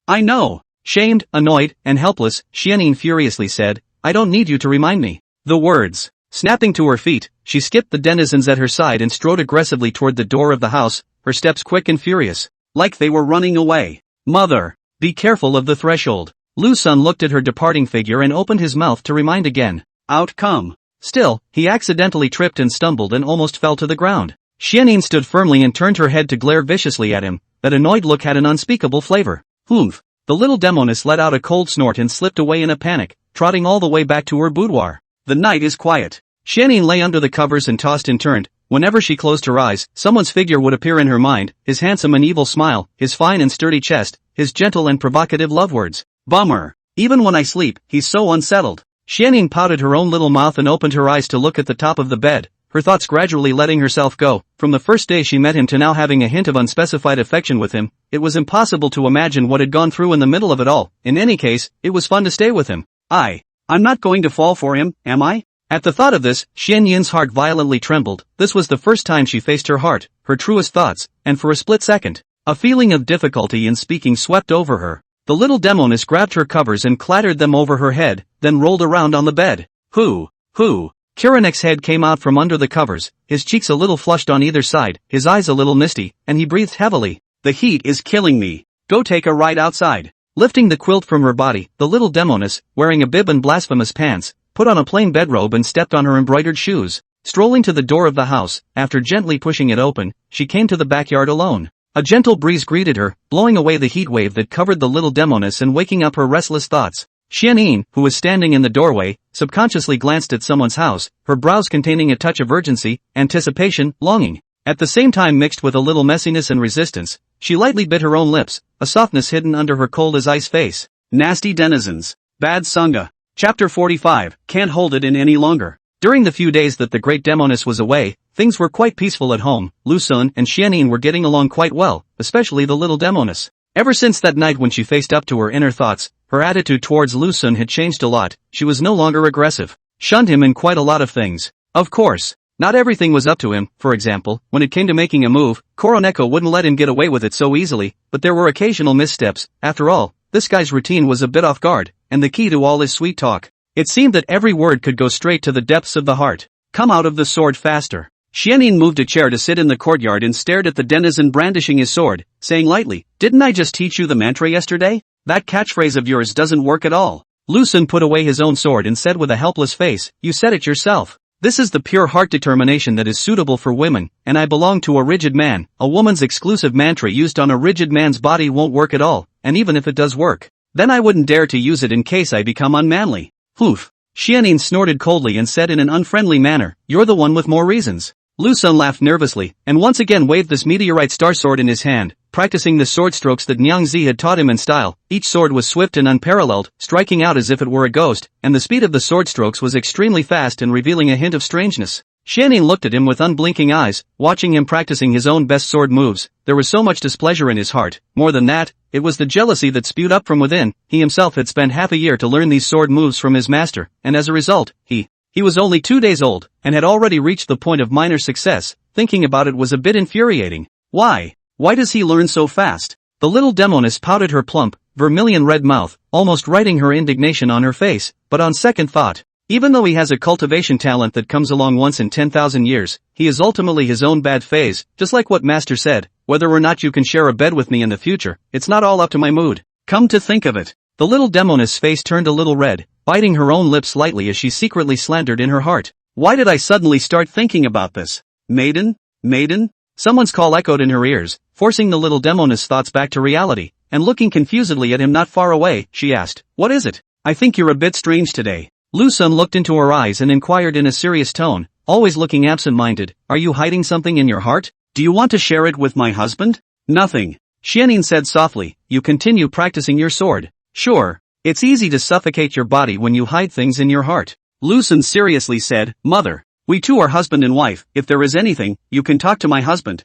I know. Shamed, annoyed, and helpless, Xianyin furiously said, I don't need you to remind me. The words. Snapping to her feet, she skipped the denizens at her side and strode aggressively toward the door of the house, her steps quick and furious, like they were running away. Mother, be careful of the threshold. Lu Sun looked at her departing figure and opened his mouth to remind again. Out come. Still, he accidentally tripped and stumbled and almost fell to the ground. Xianyin stood firmly and turned her head to glare viciously at him. That annoyed look had an unspeakable flavor. Humph. The little Demoness let out a cold snort and slipped away in a panic, trotting all the way back to her boudoir. The night is quiet. Xianyin lay under the covers and tossed and turned. Whenever she closed her eyes, someone's figure would appear in her mind, his handsome and evil smile, his fine and sturdy chest, his gentle and provocative love words. Bummer. Even when I sleep, he's so unsettled. Xianyin pouted her own little mouth and opened her eyes to look at the top of the bed, her thoughts gradually letting herself go. From the first day she met him to now having a hint of unspecified affection with him, it was impossible to imagine what had gone through in the middle of it all. In any case, it was fun to stay with him. I'm not going to fall for him, am I? At the thought of this, Xianyin's heart violently trembled. This was the first time she faced her heart, her truest thoughts, and for a split second, a feeling of difficulty in speaking swept over her. The little Demoness grabbed her covers and clattered them over her head, then rolled around on the bed. Who Kiranek's head came out from under the covers, his cheeks a little flushed on either side, his eyes a little misty, and he breathed heavily. The heat is killing me. Go take a ride outside. Lifting the quilt from her body, the little Demoness, wearing a bib and blasphemous pants, put on a plain bedrobe and stepped on her embroidered shoes. Strolling to the door of the house, after gently pushing it open, she came to the backyard alone. A gentle breeze greeted her, blowing away the heat wave that covered the little Demoness and waking up her restless thoughts. Xianyin, who was standing in the doorway, subconsciously glanced at someone's house, her brows containing a touch of urgency, anticipation, longing. At the same time mixed with a little messiness and resistance, she lightly bit her own lips, a softness hidden under her cold-as-ice face. Nasty denizens. Bad Sangha. Chapter 45, Can't hold it in any longer. During the few days that the great Demoness was away, things were quite peaceful at home. Lu Sun and Xianyin were getting along quite well, especially the little Demoness. Ever since that night when she faced up to her inner thoughts, her attitude towards Lu Sun had changed a lot. She was no longer aggressive. Shunned him in quite a lot of things. Of course, not everything was up to him. For example, when it came to making a move, Koroneko wouldn't let him get away with it so easily, but there were occasional missteps. After all, this guy's routine was a bit off guard, and the key to all his sweet talk. It seemed that every word could go straight to the depths of the heart. Come out of the sword faster. Xianyin moved a chair to sit in the courtyard and stared at the denizen brandishing his sword, saying lightly, "Didn't I just teach you the mantra yesterday? That catchphrase of yours doesn't work at all." Lu Sun put away his own sword and said with a helpless face, "You said it yourself. This is the pure heart determination that is suitable for women, and I belong to a rigid man. A woman's exclusive mantra used on a rigid man's body won't work at all, and even if it does work, then I wouldn't dare to use it in case I become unmanly." Poof. Xianyin snorted coldly and said in an unfriendly manner, "You're the one with more reasons." Lu Sun laughed nervously, and once again waved this meteorite star sword in his hand, practicing the sword strokes that Niang Zi had taught him in style. Each sword was swift and unparalleled, striking out as if it were a ghost, and the speed of the sword strokes was extremely fast and revealing a hint of strangeness. Xianyin looked at him with unblinking eyes, watching him practicing his own best sword moves. There was so much displeasure in his heart. More than that, it was the jealousy that spewed up from within. He himself had spent half a year to learn these sword moves from his master, and as a result, he was only 2 days old, and had already reached the point of minor success. Thinking about it was a bit infuriating. Why does he learn so fast? The little Demoness pouted her plump, vermilion red mouth, almost writing her indignation on her face, but on second thought, even though he has a cultivation talent that comes along once in 10,000 years, he is ultimately his own bad phase, just like what Master said, whether or not you can share a bed with me in the future, it's not all up to my mood. Come to think of it. The little Demoness' face turned a little red, biting her own lips slightly as she secretly slandered in her heart. Why did I suddenly start thinking about this? Maiden? Someone's call echoed in her ears, forcing the little Demoness' thoughts back to reality, and looking confusedly at him not far away, she asked, "What is it? I think you're a bit strange today." Lu Sun looked into her eyes and inquired in a serious tone, always looking absent-minded, "Are you hiding something in your heart? Do you want to share it with my husband?" "Nothing," Xianyin said softly. "You continue practicing your sword." "Sure. It's easy to suffocate your body when you hide things in your heart." Lu Sun seriously said, "Mother, we two are husband and wife. If there is anything, you can talk to my husband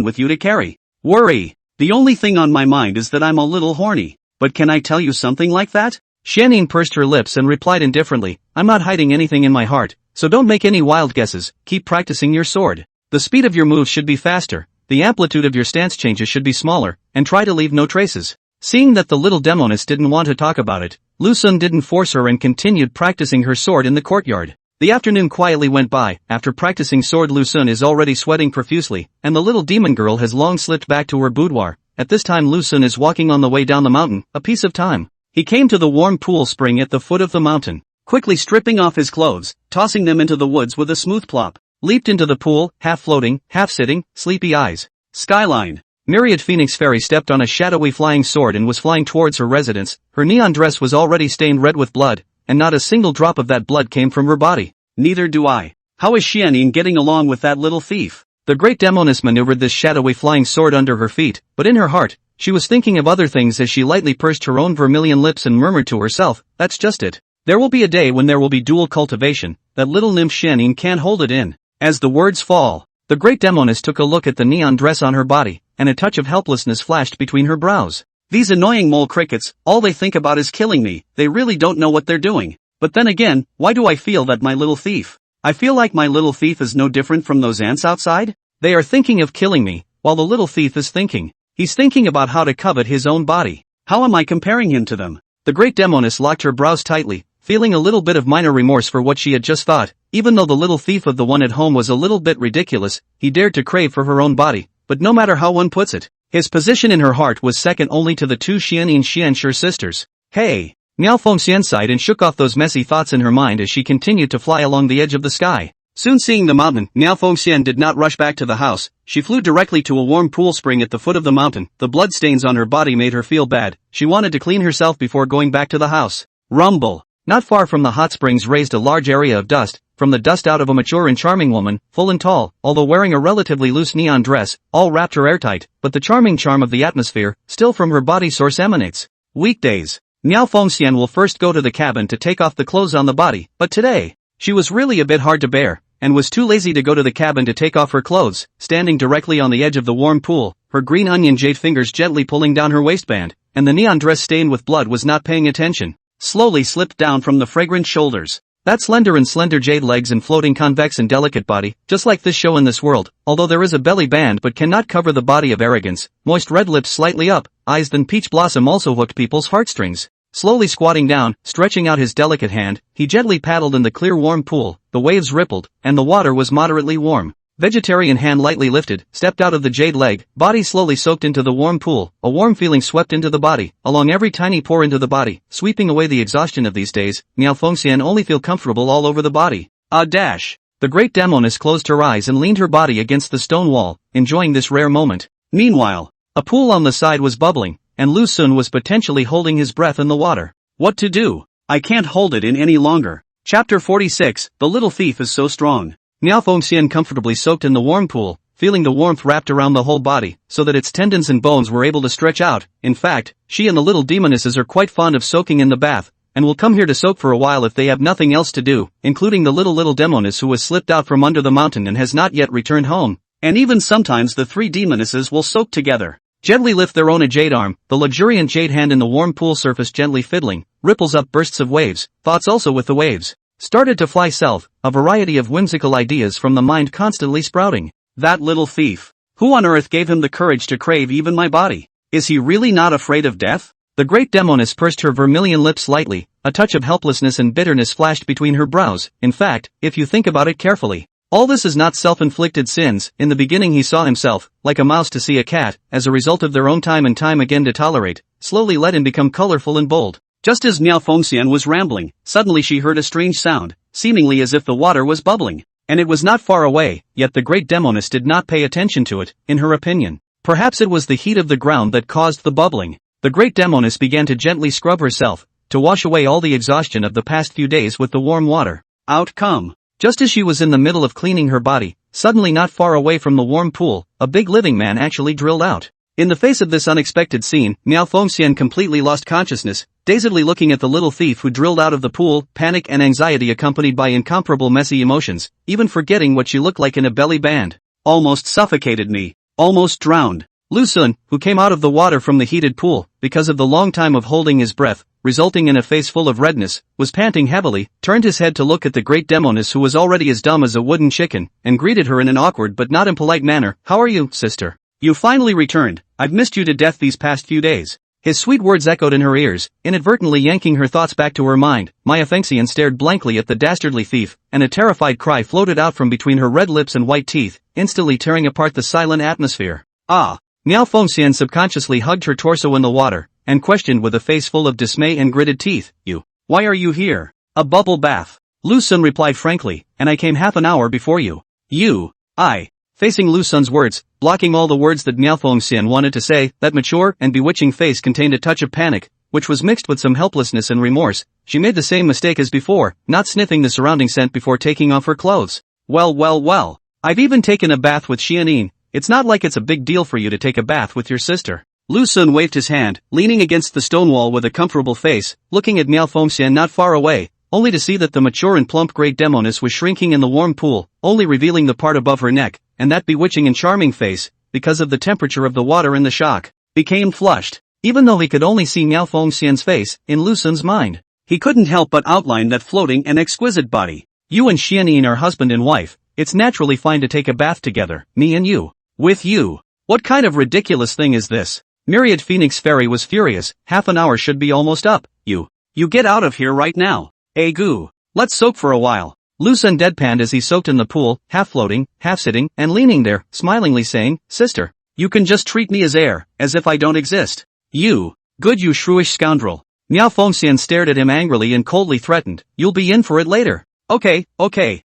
with you to carry. Worry. The only thing on my mind is that I'm a little horny. But can I tell you something like that?" Xianyin pursed her lips and replied indifferently, "I'm not hiding anything in my heart, so don't make any wild guesses. Keep practicing your sword. The speed of your moves should be faster, the amplitude of your stance changes should be smaller, and try to leave no traces." Seeing that the little Demoness didn't want to talk about it, Lu Sun didn't force her and continued practicing her sword in the courtyard. The afternoon quietly went by. After practicing sword, Lu Sun is already sweating profusely, and the little demon girl has long slipped back to her boudoir. At this time Lu Sun is walking on the way down the mountain, a piece of time. He came to the warm pool spring at the foot of the mountain, quickly stripping off his clothes, tossing them into the woods with a smooth plop, leaped into the pool, half floating, half sitting, sleepy eyes. Skyline. Myriad Phoenix Fairy stepped on a shadowy flying sword and was flying towards her residence. Her neon dress was already stained red with blood, and not a single drop of that blood came from her body. Neither do I. How is Xianyin getting along with that little thief? The great Demoness maneuvered this shadowy flying sword under her feet, but in her heart, she was thinking of other things as she lightly pursed her own vermilion lips and murmured to herself, "That's just it. There will be a day when there will be dual cultivation. That little nymph Xianyin can't hold it in." As the words fall, the great Demoness took a look at the neon dress on her body, and a touch of helplessness flashed between her brows. These annoying mole crickets, all they think about is killing me. They really don't know what they're doing. But then again, why do I feel that my little thief? I feel like my little thief is no different from those ants outside. They are thinking of killing me, while the little thief is thinking. He's thinking about how to covet his own body. How am I comparing him to them? The great Demoness locked her brows tightly, feeling a little bit of minor remorse for what she had just thought. Even though the little thief of the one at home was a little bit ridiculous, he dared to crave for her own body, but no matter how one puts it, his position in her heart was second only to the two Xianyin Xianshi sisters. Hey! Miao Fengxian sighed and shook off those messy thoughts in her mind as she continued to fly along the edge of the sky. Soon seeing the mountain, Miao Fengxian did not rush back to the house. She flew directly to a warm pool spring at the foot of the mountain. The blood stains on her body made her feel bad. She wanted to clean herself before going back to the house. Rumble! Not far from the hot springs raised a large area of dust, from the dust out of a mature and charming woman, full and tall, although wearing a relatively loose neon dress, all wrapped her airtight, but the charming charm of the atmosphere, still from her body source emanates. Weekdays. Miao Fengxian will first go to the cabin to take off the clothes on the body, but today, she was really a bit hard to bear, and was too lazy to go to the cabin to take off her clothes, standing directly on the edge of the warm pool, her green onion jade fingers gently pulling down her waistband, and the neon dress stained with blood was not paying attention. Slowly slipped down from the fragrant shoulders. That slender jade legs and floating convex and delicate body, just like this show in this world, although there is a belly band but cannot cover the body of arrogance, moist red lips slightly up, eyes than peach blossom also hooked people's heartstrings. Slowly squatting down, stretching out his delicate hand, he gently paddled in the clear warm pool, the waves rippled, and the water was moderately warm. Vegetarian hand lightly lifted, stepped out of the jade leg, body slowly soaked into the warm pool, a warm feeling swept into the body, along every tiny pore into the body, sweeping away the exhaustion of these days. Miao Fengxian only feel comfortable all over the body. A dash! The great Demoness closed her eyes and leaned her body against the stone wall, enjoying this rare moment. Meanwhile, a pool on the side was bubbling, and Lu Sun was potentially holding his breath in the water. What to do? I can't hold it in any longer. Chapter 46, The Little Thief is So Strong. Miao Fengxian comfortably soaked in the warm pool, feeling the warmth wrapped around the whole body, so that its tendons and bones were able to stretch out. In fact, she and the little demonesses are quite fond of soaking in the bath, and will come here to soak for a while if they have nothing else to do, including the little demoness who has slipped out from under the mountain and has not yet returned home. And even sometimes the three demonesses will soak together. Gently lift their own jade arm, the luxuriant jade hand in the warm pool surface gently fiddling, ripples up bursts of waves, thoughts also with the waves. Started to fly south, a variety of whimsical ideas from the mind constantly sprouting. That little thief. Who on earth gave him the courage to crave even my body? Is he really not afraid of death? The great Demoness pursed her vermilion lips slightly, a touch of helplessness and bitterness flashed between her brows. In fact, if you think about it carefully, all this is not self-inflicted sins. In the beginning he saw himself, like a mouse to see a cat, as a result of their own time and time again to tolerate, slowly let him become colorful and bold. Just as Miao Fengxian was rambling, suddenly she heard a strange sound, seemingly as if the water was bubbling. And it was not far away, yet the great Demoness did not pay attention to it, in her opinion. Perhaps it was the heat of the ground that caused the bubbling. The great Demoness began to gently scrub herself, to wash away all the exhaustion of the past few days with the warm water. Out come. Just as she was in the middle of cleaning her body, suddenly not far away from the warm pool, a big living man actually drilled out. In the face of this unexpected scene, Miao Fengxian completely lost consciousness, dazedly looking at the little thief who drilled out of the pool, panic and anxiety accompanied by incomparable messy emotions, even forgetting what she looked like in a belly band. Almost suffocated me. Almost drowned. Lu Sun, who came out of the water from the heated pool, because of the long time of holding his breath, resulting in a face full of redness, was panting heavily, turned his head to look at the great Demoness who was already as dumb as a wooden chicken, and greeted her in an awkward but not impolite manner. How are you, sister? You finally returned. I've missed you to death these past few days. His sweet words echoed in her ears, inadvertently yanking her thoughts back to her mind. Miao Fengxian stared blankly at the dastardly thief, and a terrified cry floated out from between her red lips and white teeth, instantly tearing apart the silent atmosphere. Ah! Miao Fengxian subconsciously hugged her torso in the water, and questioned with a face full of dismay and gritted teeth. You. Why are you here? A bubble bath. Lu Sun replied frankly, and I came half an hour before you. You. I. Facing Lu Sun's words, blocking all the words that Miao Fengxian wanted to say, that mature and bewitching face contained a touch of panic, which was mixed with some helplessness and remorse. She made the same mistake as before, not sniffing the surrounding scent before taking off her clothes. Well. I've even taken a bath with Xianyin. It's not like it's a big deal for you to take a bath with your sister. Lu Sun waved his hand, leaning against the stone wall with a comfortable face, looking at Miao Fengxian not far away, only to see that the mature and plump great Demoness was shrinking in the warm pool, only revealing the part above her neck, and that bewitching and charming face, because of the temperature of the water and the shock, became flushed. Even though he could only see Miao Fengxian's face, in Lu Sun's mind, he couldn't help but outline that floating and exquisite body. You and Xianyin are husband and wife. It's naturally fine to take a bath together, me and you. With you. What kind of ridiculous thing is this? Myriad Phoenix Fairy was furious. Half an hour should be almost up. You get out of here right now. Hey goo. Let's soak for a while. Lu Sun deadpanned as he soaked in the pool, half floating, half sitting, and leaning there, smilingly saying, "Sister, you can just treat me as air, as if I don't exist." "You. Good, you shrewish scoundrel." Miao Fengxian stared at him angrily and coldly threatened, "You'll be in for it later." Okay.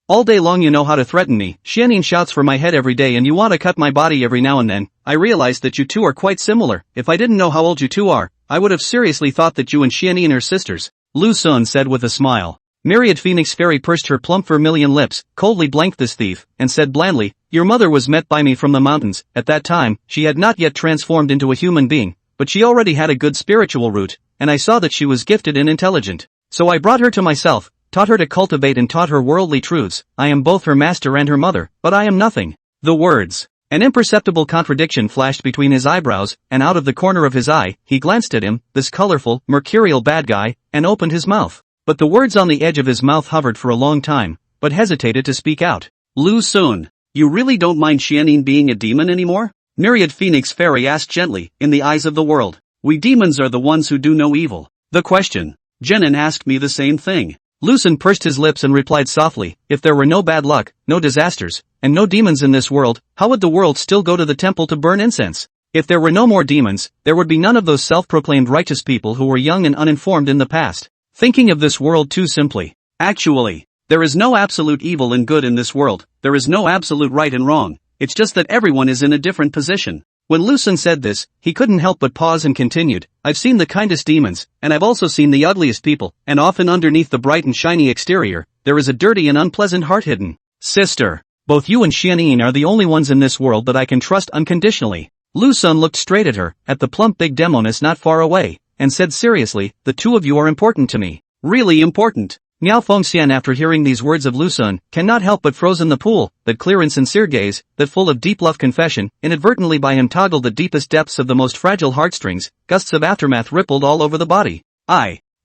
All day long you know how to threaten me. Xianin shouts for my head every day and you want to cut my body every now and then. I realized that you two are quite similar. If I didn't know how old you two are, I would have seriously thought that you and Xianin are sisters. Lu Sun said with a smile. Myriad Phoenix Fairy pursed her plump vermilion lips, coldly blanked this thief, and said blandly, "Your mother was met by me from the mountains. At that time, she had not yet transformed into a human being, but she already had a good spiritual root, and I saw that she was gifted and intelligent. So I brought her to myself, taught her to cultivate and taught her worldly truths. I am both her master and her mother, but I am nothing." The words. An imperceptible contradiction flashed between his eyebrows, and out of the corner of his eye, he glanced at him, this colorful, mercurial bad guy, and opened his mouth. But the words on the edge of his mouth hovered for a long time, but hesitated to speak out. "Lu Sun, you really don't mind Xianin being a demon anymore?" Myriad Phoenix Fairy asked gently, "In the eyes of the world, we demons are the ones who do no evil." The question. Jenin asked me the same thing. Lu Sun pursed his lips and replied softly, "If there were no bad luck, no disasters, and no demons in this world, how would the world still go to the temple to burn incense? If there were no more demons, there would be none of those self-proclaimed righteous people who were young and uninformed in the past, thinking of this world too simply. Actually, there is no absolute evil and good in this world, there is no absolute right and wrong, it's just that everyone is in a different position." When Lu Sun said this, he couldn't help but pause and continued, "I've seen the kindest demons, and I've also seen the ugliest people, and often underneath the bright and shiny exterior, there is a dirty and unpleasant heart hidden. Sister, both you and Xianin are the only ones in this world that I can trust unconditionally." Lu Sun looked straight at her, at the plump big Demoness not far away, and said seriously, "The two of you are important to me. Really important." Miao Fengxian, after hearing these words of Lu Sun, cannot help but froze in the pool, that clear and sincere gaze, that full of deep love confession, inadvertently by him toggled the deepest depths of the most fragile heartstrings, gusts of aftermath rippled all over the body.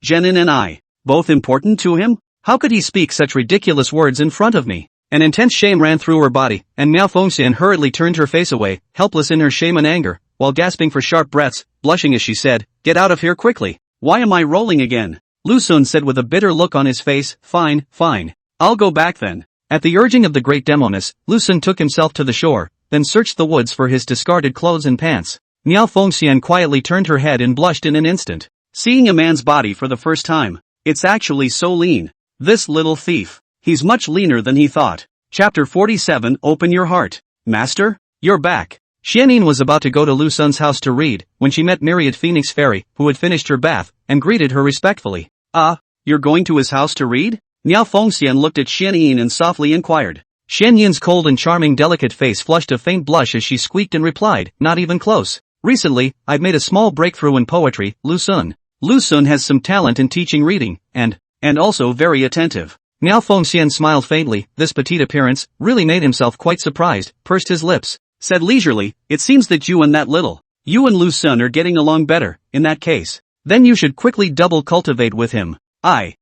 Jenin and I, both important to him? How could he speak such ridiculous words in front of me? An intense shame ran through her body, and Miao Fengxian hurriedly turned her face away, helpless in her shame and anger, while gasping for sharp breaths, blushing as she said, "Get out of here quickly. Why am I rolling again?" Lu Sun said with a bitter look on his face, Fine. I'll go back then." At the urging of the great Demoness, Lu Sun took himself to the shore, then searched the woods for his discarded clothes and pants. Miao Fengxian quietly turned her head and blushed in an instant. Seeing a man's body for the first time. It's actually so lean. This little thief. He's much leaner than he thought. Chapter 47. Open your heart. Master, you're back. Xianin was about to go to Lu Sun's house to read, when she met Myriad Phoenix Fairy, who had finished her bath, and greeted her respectfully. You're going to his house to read?" Miao Fengxian looked at Xianin and softly inquired. Xianyin's cold and charming delicate face flushed a faint blush as she squeaked and replied, "Not even close. Recently, I've made a small breakthrough in poetry, Lu Sun. Lu Sun has some talent in teaching reading, and also very attentive." Miao Fengxian smiled faintly. This petite appearance really made himself quite surprised, pursed his lips, said leisurely, "It seems that you and Lu Sun are getting along better. In that case, then you should quickly double cultivate with him." I.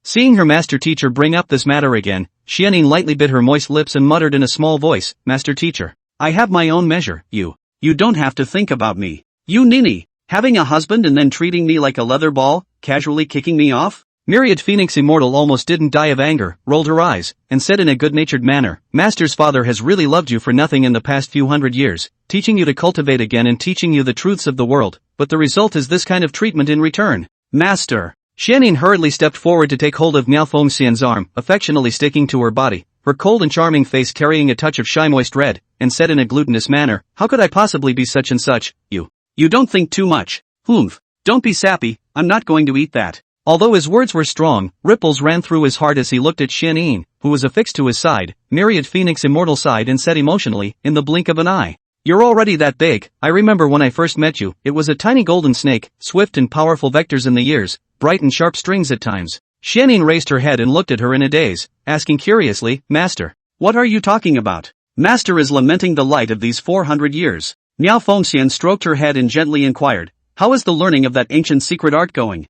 Seeing her master teacher bring up this matter again, Xianin lightly bit her moist lips and muttered in a small voice, "Master teacher, I have my own measure. You don't have to think about me. You ninny, having a husband and then treating me like a leather ball, casually kicking me off?" Myriad Phoenix Immortal almost didn't die of anger, rolled her eyes, and said in a good-natured manner, "Master's father has really loved you for nothing in the past few hundred years, teaching you to cultivate again and teaching you the truths of the world, but the result is this kind of treatment in return." "Master." Xianin hurriedly stepped forward to take hold of Miao Fengxian's arm, affectionately sticking to her body, her cold and charming face carrying a touch of shy moist red, and said in a glutinous manner, "How could I possibly be such and such? You don't think too much. Don't be sappy, I'm not going to eat that." Although his words were strong, ripples ran through his heart as he looked at Xianin, who was affixed to his side. Myriad Phoenix Immortal sighed and said emotionally, in the blink of an eye, "You're already that big. I remember when I first met you, it was a tiny golden snake, swift and powerful vectors in the ears, bright and sharp strings at times." Xianin raised her head and looked at her in a daze, asking curiously, "Master, what are you talking about?" "Master is lamenting the light of these 400 years. Miao Fengxian stroked her head and gently inquired, "How is the learning of that ancient secret art going?"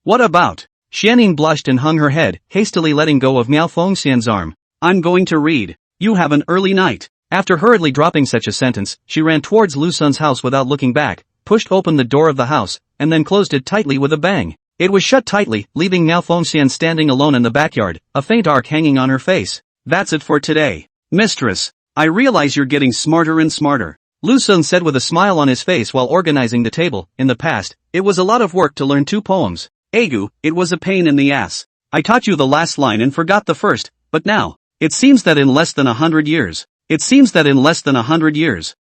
What about?" Xianin blushed and hung her head, hastily letting go of Miao Fengxian's arm. "I'm going to read. You have an early night." After hurriedly dropping such a sentence, she ran towards Lu Sun's house without looking back, pushed open the door of the house, and then closed it tightly with a bang. It was shut tightly, leaving Miao Fengxian standing alone in the backyard, a faint arc hanging on her face. That's it for today. Mistress, I realize you're getting smarter and smarter, Lu Sun said with a smile on his face while organizing the table. In the past, it was a lot of work to learn 2 poems. Agu, it was a pain in the ass. I taught you the last line and forgot the first, but now, it seems that in less than 100 years,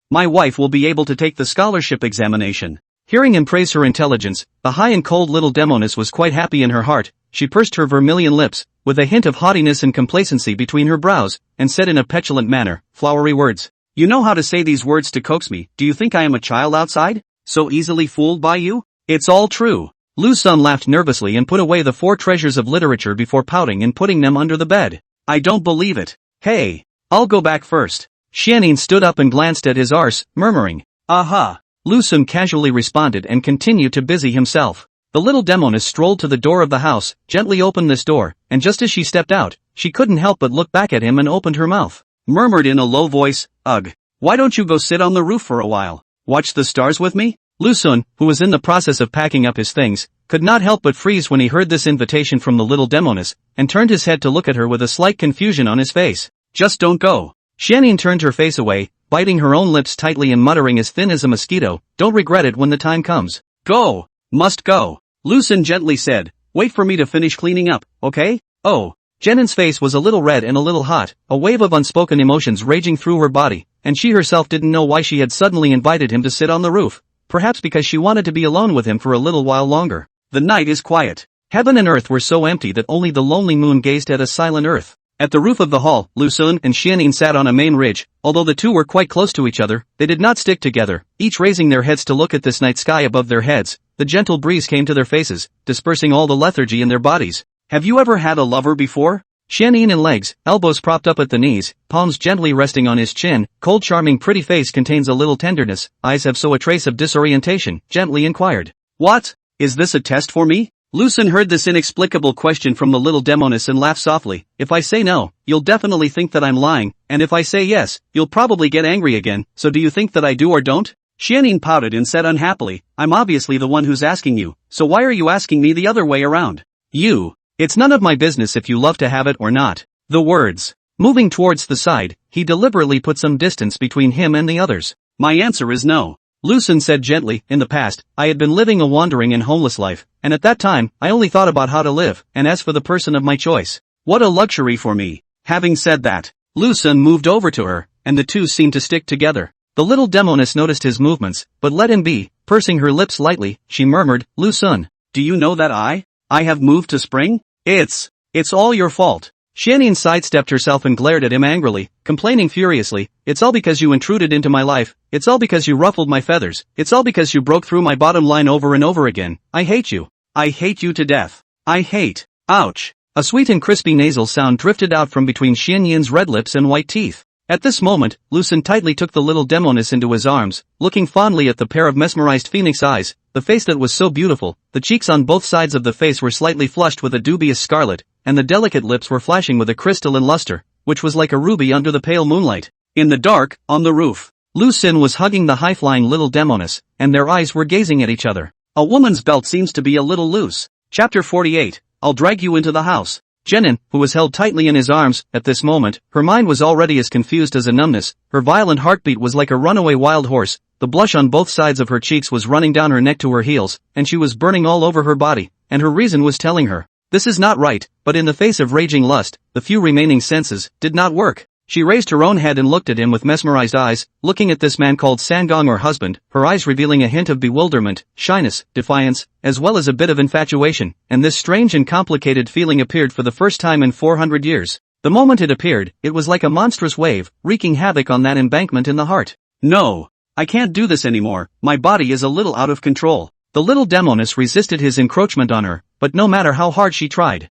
my wife will be able to take the scholarship examination. Hearing him praise her intelligence, the high and cold little Demoness was quite happy in her heart. She pursed her vermilion lips, with a hint of haughtiness and complacency between her brows, and said in a petulant manner, flowery words. You know how to say these words to coax me. Do you think I am a child outside? So easily fooled by you? It's all true. Lu Sun laughed nervously and put away the 4 treasures of literature before pouting and putting them under the bed. I don't believe it. Hey, I'll go back first. Xianyin stood up and glanced at his arse, murmuring, aha. Lu Sun casually responded and continued to busy himself. The little Demoness strolled to the door of the house, gently opened this door, and just as she stepped out, she couldn't help but look back at him and opened her mouth. Murmured in a low voice, ugh. Why don't you go sit on the roof for a while? Watch the stars with me? Lu Sun, who was in the process of packing up his things, could not help but freeze when he heard this invitation from the little Demoness, and turned his head to look at her with a slight confusion on his face. Just don't go. Xianyin turned her face away, biting her own lips tightly and muttering as thin as a mosquito, don't regret it when the time comes. Go. Must go. Lu Sun gently said, wait for me to finish cleaning up, okay? Oh. Jenin's face was a little red and a little hot, a wave of unspoken emotions raging through her body, and she herself didn't know why she had suddenly invited him to sit on the roof. Perhaps because she wanted to be alone with him for a little while longer. The night is quiet. Heaven and earth were so empty that only the lonely moon gazed at a silent earth. At the roof of the hall, Lu Sun and Xianyin sat on a main ridge. Although the two were quite close to each other, they did not stick together, each raising their heads to look at this night sky above their heads. The gentle breeze came to their faces, dispersing all the lethargy in their bodies. Have you ever had a lover before? Xianyin in legs, elbows propped up at the knees, palms gently resting on his chin, cold charming pretty face contains a little tenderness, eyes have so a trace of disorientation, gently inquired. What? Is this a test for me? Lu Sun heard this inexplicable question from the little Demoness and laughed softly. If I say no, you'll definitely think that I'm lying, and if I say yes, you'll probably get angry again, so do you think that I do or don't? Xianyin pouted and said unhappily, I'm obviously the one who's asking you, so why are you asking me the other way around? You. It's none of my business if you love to have it or not. The words. Moving towards the side, he deliberately put some distance between him and the others. My answer is no. Lu Sun said gently, in the past, I had been living a wandering and homeless life, and at that time, I only thought about how to live, and as for the person of my choice. What a luxury for me. Having said that, Lu Sun moved over to her, and the two seemed to stick together. The little Demoness noticed his movements, but let him be. Pursing her lips lightly, she murmured, Lu Sun, do you know that I have moved to spring? It's all your fault. Xianyin sidestepped herself and glared at him angrily, complaining furiously, it's all because you intruded into my life, it's all because you ruffled my feathers, it's all because you broke through my bottom line over and over again. I hate you. I hate you to death. I hate. Ouch. A sweet and crispy nasal sound drifted out from between Xianyin's red lips and white teeth. At this moment, Lu Sun tightly took the little Demoness into his arms, looking fondly at the pair of mesmerized phoenix eyes, the face that was so beautiful, the cheeks on both sides of the face were slightly flushed with a dubious scarlet, and the delicate lips were flashing with a crystalline luster, which was like a ruby under the pale moonlight. In the dark, on the roof, Lu Sun was hugging the high-flying little Demoness, and their eyes were gazing at each other. A woman's belt seems to be a little loose. Chapter 48, I'll drag you into the house. Jenin, who was held tightly in his arms, at this moment, her mind was already as confused as a numbness, her violent heartbeat was like a runaway wild horse, the blush on both sides of her cheeks was running down her neck to her heels, and she was burning all over her body, and her reason was telling her, this is not right, but in the face of raging lust, the few remaining senses, did not work. She raised her own head and looked at him with mesmerized eyes, looking at this man called Sangong or husband, her eyes revealing a hint of bewilderment, shyness, defiance, as well as a bit of infatuation, and this strange and complicated feeling appeared for the first time in 400 years. The moment it appeared, it was like a monstrous wave, wreaking havoc on that embankment in the heart. No. I can't do this anymore, my body is a little out of control. The little Demoness resisted his encroachment on her, but no matter how hard she tried,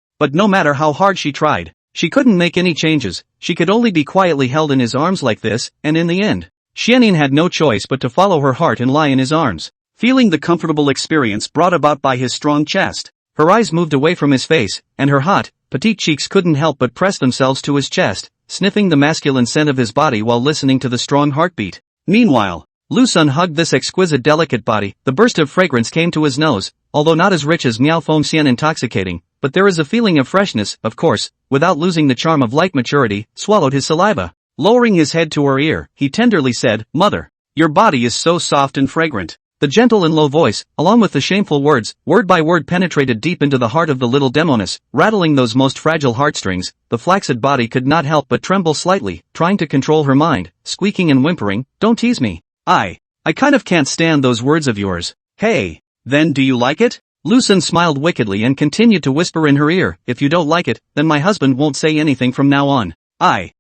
she couldn't make any changes, she could only be quietly held in his arms like this, and in the end, Xianyin had no choice but to follow her heart and lie in his arms. Feeling the comfortable experience brought about by his strong chest, her eyes moved away from his face, and her hot, petite cheeks couldn't help but press themselves to his chest, sniffing the masculine scent of his body while listening to the strong heartbeat. Meanwhile, Lu Sun hugged this exquisite delicate body, the burst of fragrance came to his nose, although not as rich as Miao Feng Xian intoxicating, but there is a feeling of freshness, of course, without losing the charm of light maturity, swallowed his saliva. Lowering his head to her ear, he tenderly said, "Mother, your body is so soft and fragrant." The gentle and low voice, along with the shameful words, word by word penetrated deep into the heart of the little Demoness, rattling those most fragile heartstrings. The flaccid body could not help but tremble slightly, trying to control her mind, squeaking and whimpering, "Don't tease me. I kind of can't stand those words of yours." "Hey, then do you like it?" Lu Xun smiled wickedly and continued to whisper in her ear, "If you don't like it, then my husband won't say anything from now on." I.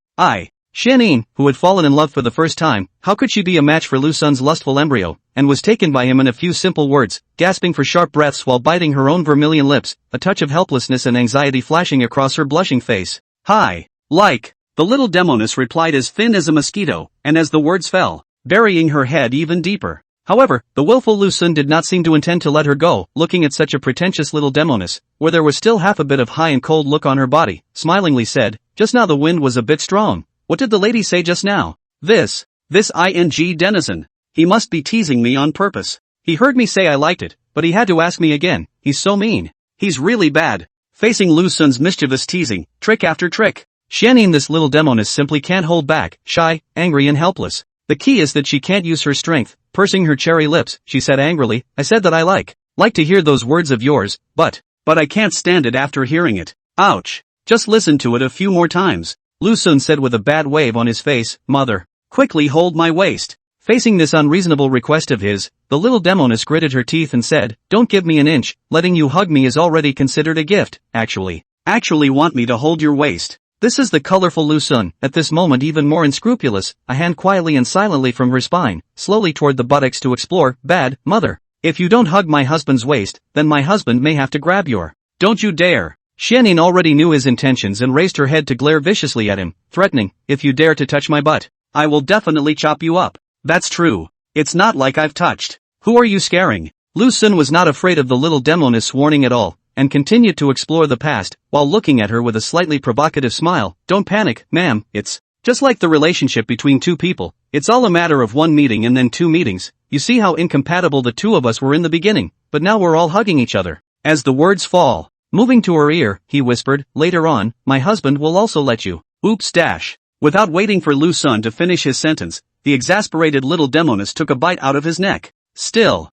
Xianyin, who had fallen in love for the first time, how could she be a match for Lu Xun's lustful embryo, and was taken by him in a few simple words, gasping for sharp breaths while biting her own vermilion lips, a touch of helplessness and anxiety flashing across her blushing face. "Hi. Like." The little Demoness replied as thin as a mosquito, and as the words fell, burying her head even deeper. However, the willful Lu Xun did not seem to intend to let her go, looking at such a pretentious little Demoness, where there was still half a bit of high and cold look on her body, smilingly said, "Just now the wind was a bit strong. What did the lady say just now? This ing denizen. He must be teasing me on purpose. He heard me say I liked it, but he had to ask me again. He's so mean. He's really bad." Facing Lu Xun's mischievous teasing, trick after trick, Xianyin, this little Demoness, simply can't hold back, shy, angry and helpless. The key is that she can't use her strength. Pursing her cherry lips, she said angrily, "I said that I like to hear those words of yours, but I can't stand it after hearing it. Ouch. Just listen to it a few more times." Lu Xun said with a bad wave on his face, "Mother, quickly hold my waist." Facing this unreasonable request of his, the little Demoness gritted her teeth and said, "Don't give me an inch. Letting you hug me is already considered a gift. Actually want me to hold your waist." This is the colorful Lu Xun, at this moment even more unscrupulous, a hand quietly and silently from her spine, slowly toward the buttocks to explore. "Bad, mother. If you don't hug my husband's waist, then my husband may have to grab your." "Don't you dare." Xianyin already knew his intentions and raised her head to glare viciously at him, threatening, "If you dare to touch my butt, I will definitely chop you up." "That's true. It's not like I've touched. Who are you scaring?" Lu Xun was not afraid of the little Demoness warning at all, and continued to explore the past, while looking at her with a slightly provocative smile. "Don't panic, ma'am, it's just like the relationship between two people. It's all a matter of one meeting and then two meetings. You see how incompatible the two of us were in the beginning, but now we're all hugging each other." As the words fall, moving to her ear, he whispered, "Later on, my husband will also let you." Oops dash. Without waiting for Lu Xun to finish his sentence, the exasperated little Demoness took a bite out of his neck. Still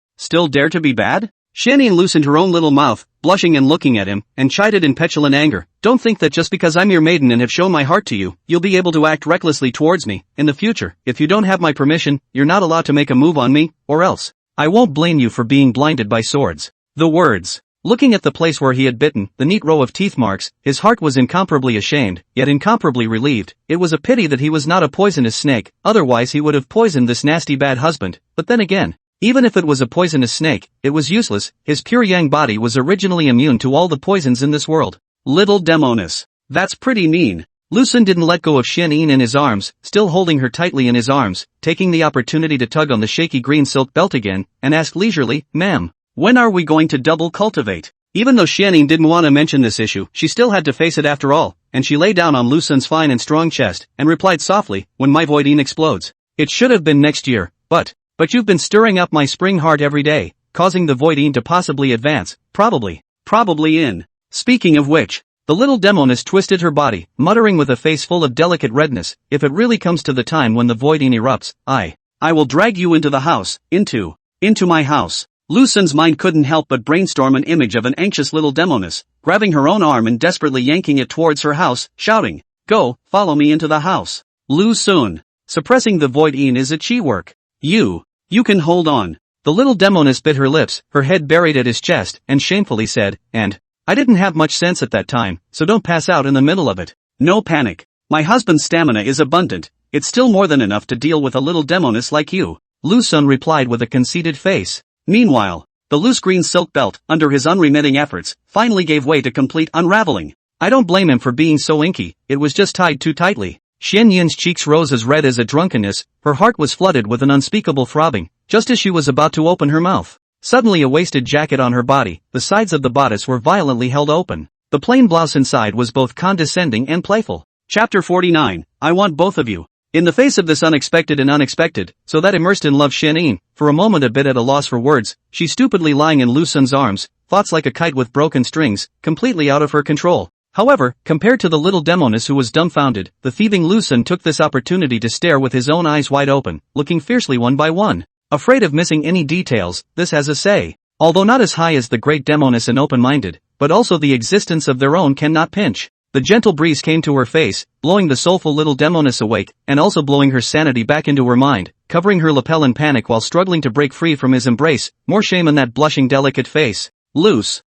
dare to be bad?" Xianyin loosened her own little mouth, blushing and looking at him, and chided in petulant anger, "Don't think that just because I'm your maiden and have shown my heart to you, you'll be able to act recklessly towards me. In the future, if you don't have my permission, you're not allowed to make a move on me, or else I won't blame you for being blinded by swords." The words. Looking at the place where he had bitten, the neat row of teeth marks, his heart was incomparably ashamed, yet incomparably relieved. It was a pity that he was not a poisonous snake, otherwise he would have poisoned this nasty bad husband. But then again, even if it was a poisonous snake, it was useless. His pure yang body was originally immune to all the poisons in this world. Little Demoness. That's pretty mean. Lu Xun didn't let go of Xianyin in his arms, still holding her tightly in his arms, taking the opportunity to tug on the shaky green silk belt again, and asked leisurely, "Ma'am, when are we going to double cultivate?" Even though Xianyin didn't want to mention this issue, she still had to face it after all, and she lay down on Lu Xun's fine and strong chest, and replied softly, "When my voidine explodes. It should have been next year, but you've been stirring up my spring heart every day, causing the voidine to possibly advance, probably in." Speaking of which, the little Demoness twisted her body, muttering with a face full of delicate redness, "If it really comes to the time when the voidine erupts, I will drag you into the house, into my house." Lu Xun's mind couldn't help but brainstorm an image of an anxious little Demoness, grabbing her own arm and desperately yanking it towards her house, shouting, "Go, follow me into the house." Lu Xun. Suppressing the voidine is a chi work. You can hold on. The little Demoness bit her lips, her head buried at his chest, and shamefully said, "And I didn't have much sense at that time, so don't pass out in the middle of it." "No panic. My husband's stamina is abundant. It's still more than enough to deal with a little Demoness like you," Lu Xun replied with a conceited face. Meanwhile, the loose green silk belt, under his unremitting efforts, finally gave way to complete unraveling. I don't blame him for being so inky, it was just tied too tightly. Xianyin's cheeks rose as red as a drunkenness, her heart was flooded with an unspeakable throbbing, just as she was about to open her mouth. Suddenly a wasted jacket on her body, the sides of the bodice were violently held open. The plain blouse inside was both condescending and playful. Chapter 49, I want both of you. In the face of this unexpected, so that immersed in love Xianyin, for a moment a bit at a loss for words, she stupidly lying in Lu Sun's arms, thoughts like a kite with broken strings, completely out of her control. However, compared to the little Demoness who was dumbfounded, the thieving Lu Sun took this opportunity to stare with his own eyes wide open, looking fiercely one by one. Afraid of missing any details, this has a say. Although not as high as the great Demoness and open-minded, but also the existence of their own cannot pinch. The gentle breeze came to her face, blowing the soulful little Demoness awake, and also blowing her sanity back into her mind, covering her lapel in panic while struggling to break free from his embrace. More shame on that blushing delicate face. Loose.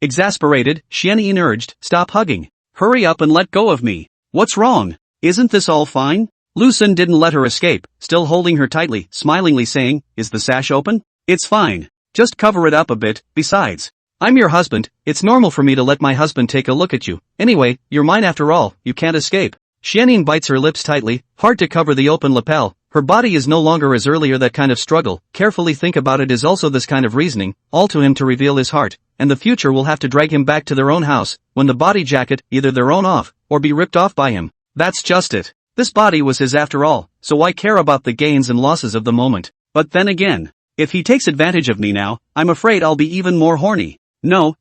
Exasperated, Xianyin urged, stop hugging. Hurry up and let go of me. What's wrong? Isn't this all fine? Lu Sun didn't let her escape, still holding her tightly, smilingly saying, is the sash open? It's fine. Just cover it up a bit. Besides, I'm your husband, it's normal for me to let my husband take a look at you. Anyway, you're mine after all, you can't escape. Xianyin bites her lips tightly, hard to cover the open lapel. Her body is no longer as earlier that kind of struggle. Carefully think about it is also this kind of reasoning, all to him to reveal his heart, and the future will have to drag him back to their own house, when the body jacket, either their own off, or be ripped off by him. That's just it. This body was his after all, so why care about the gains and losses of the moment? But then again, if he takes advantage of me now, I'm afraid I'll be even more horny. No.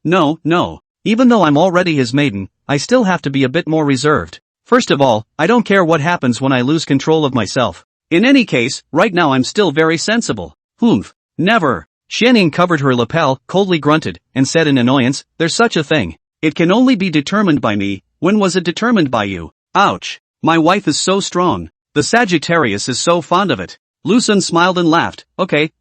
Even though I'm already his maiden, I still have to be a bit more reserved. First of all, I don't care what happens when I lose control of myself. In any case, right now I'm still very sensible. Never. Xianyin covered her lapel, coldly grunted, and said in annoyance, there's such a thing. It can only be determined by me. When was it determined by you? Ouch. My wife is so strong. The Sagittarius is so fond of it. Lu Sun smiled and laughed. Okay.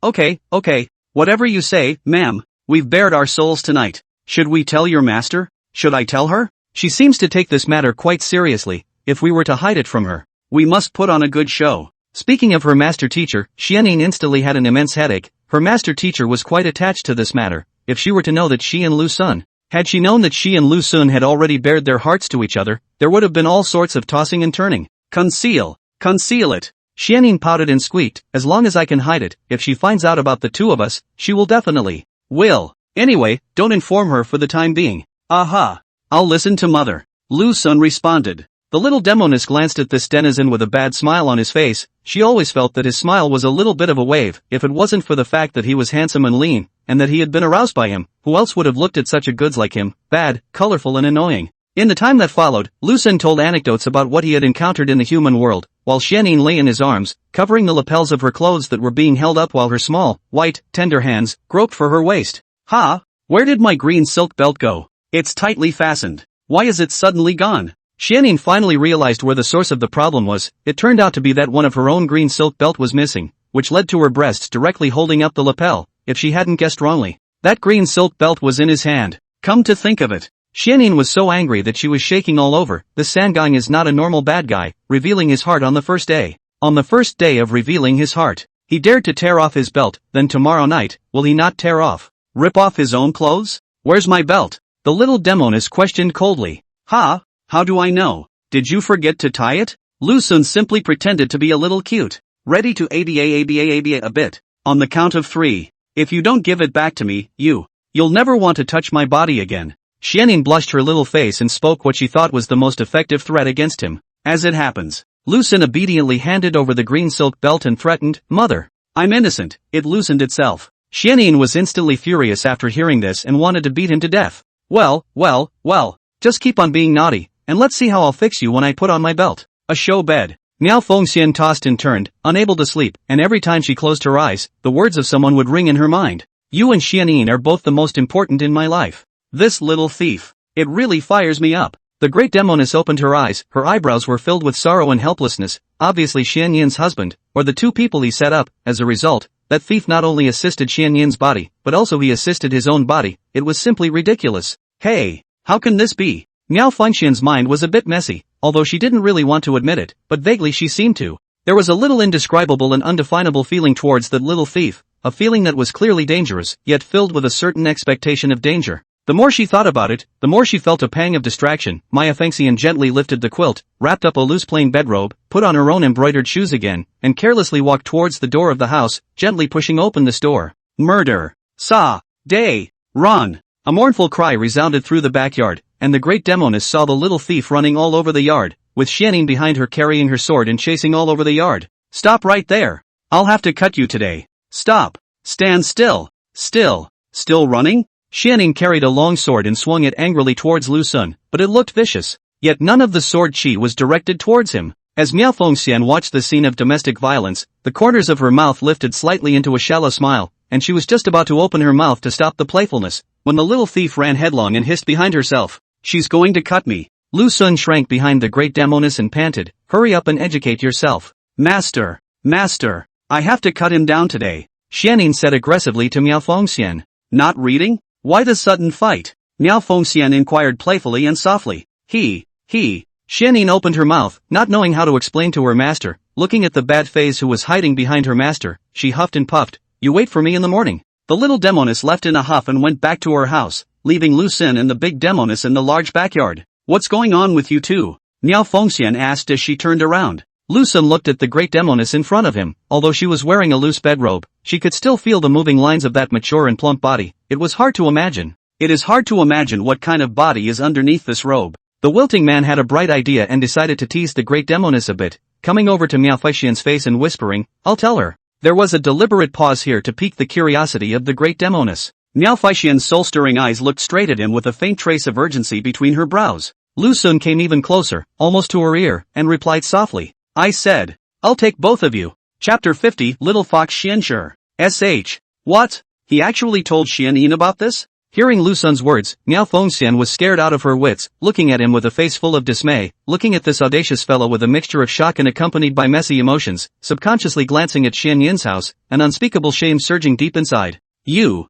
Whatever you say, ma'am. We've bared our souls tonight. Should we tell your master? Should I tell her? She seems to take this matter quite seriously. If we were to hide it from her, we must put on a good show. Speaking of her master teacher, Xianyin instantly had an immense headache. Her master teacher was quite attached to this matter. If she were to know that she and Lu Sun, had she known that she and Lu Sun had already bared their hearts to each other, there would have been all sorts of tossing and turning. Conceal it. Xianyin pouted and squeaked, as long as I can hide it, if she finds out about the two of us, she will definitely. Will. Anyway, don't inform her for the time being. Aha. I'll listen to mother. Lu Sun responded. The little Demoness glanced at this denizen with a bad smile on his face. She always felt that his smile was a little bit of a wave. If it wasn't for the fact that he was handsome and lean, and that he had been aroused by him, who else would have looked at such a goods like him, bad, colorful and annoying. In the time that followed, Lu Sun told anecdotes about what he had encountered in the human world, while Xianyin lay in his arms, covering the lapels of her clothes that were being held up while her small, white, tender hands groped for her waist. Where did my green silk belt go? It's tightly fastened. Why is it suddenly gone? Xianyin finally realized where the source of the problem was. It turned out to be that one of her own green silk belt was missing, which led to her breasts directly holding up the lapel. If she hadn't guessed wrongly, that green silk belt was in his hand. Come to think of it, Xianyin was so angry that she was shaking all over. This Sangang is not a normal bad guy, revealing his heart on the first day. On the first day of revealing his heart, he dared to tear off his belt. Then tomorrow night, will he not rip off his own clothes? Where's my belt? The little Demoness questioned coldly. How do I know? Did you forget to tie it? Lu Sun simply pretended to be a little cute. Ready to aba a bit. On the count of 3. If you don't give it back to me, you'll never want to touch my body again. Xianyin blushed her little face and spoke what she thought was the most effective threat against him. As it happens, Lu Sun obediently handed over the green silk belt and threatened, Mother, I'm innocent. It loosened itself. Xianyin was instantly furious after hearing this and wanted to beat him to death. Well, just keep on being naughty, and let's see how I'll fix you when I put on my belt. A show bed. Miao Fengxian tossed and turned, unable to sleep, and every time she closed her eyes, the words of someone would ring in her mind. You and Xianyin are both the most important in my life. This little thief. It really fires me up. The great Demoness opened her eyes, her eyebrows were filled with sorrow and helplessness. Obviously Xianyin's husband, or the two people he set up. As a result, that thief not only assisted Xianyin's body, but also he assisted his own body. It was simply ridiculous. Hey, how can this be? Miao Fengxian's mind was a bit messy, although she didn't really want to admit it, but vaguely she seemed to. There was a little indescribable and undefinable feeling towards that little thief, a feeling that was clearly dangerous, yet filled with a certain expectation of danger. The more she thought about it, the more she felt a pang of distraction. Miao Fengxian gently lifted the quilt, wrapped up a loose plain bedrobe, put on her own embroidered shoes again, and carelessly walked towards the door of the house, gently pushing open the door. Murder! Run! A mournful cry resounded through the backyard, and the great Demoness saw the little thief running all over the yard. with Xianin behind her carrying her sword and chasing all over the yard. Stop right there. I'll have to cut you today. Stop. Stand still. Still running? Xianin carried a long sword and swung it angrily towards Lu Sun, but it looked vicious. Yet none of the sword chi was directed towards him. As Miao Fengxian watched the scene of domestic violence, the corners of her mouth lifted slightly into a shallow smile, and she was just about to open her mouth to stop the playfulness, when the little thief ran headlong and hissed behind herself. She's going to cut me. Lu Sun shrank behind the great Demoness and panted, hurry up and educate yourself. Master, I have to cut him down today, Xianin said aggressively to Miao Fengxian. Not reading? Why the sudden fight? Miao Fengxian inquired playfully and softly. Xianin opened her mouth, not knowing how to explain to her master, looking at the bad phase who was hiding behind her master, she huffed and puffed. You wait for me in the morning. The little Demoness left in a huff and went back to her house, leaving Lu Sun and the big Demoness in the large backyard. What's going on with you two? Miao Fengxian asked as she turned around. Lu Sun looked at the great Demoness in front of him. Although she was wearing a loose bedrobe, she could still feel the moving lines of that mature and plump body. It was hard to imagine. It is hard to imagine what kind of body is underneath this robe. The wilting man had a bright idea and decided to tease the great Demoness a bit, coming over to Miao Fengxian's face and whispering, I'll tell her. There was a deliberate pause here to pique the curiosity of the great Demoness. Miao Fengxian's soul-stirring eyes looked straight at him with a faint trace of urgency between her brows. Lu Sun came even closer, almost to her ear, and replied softly. I said, I'll take both of you. Chapter 50 Little Fox Xianshi. S.H. What? He actually told Xianin about this? Hearing Lu Sun's words, Miao Fengxian was scared out of her wits, looking at him with a face full of dismay, looking at this audacious fellow with a mixture of shock and accompanied by messy emotions, subconsciously glancing at Xianyin's house, an unspeakable shame surging deep inside. You,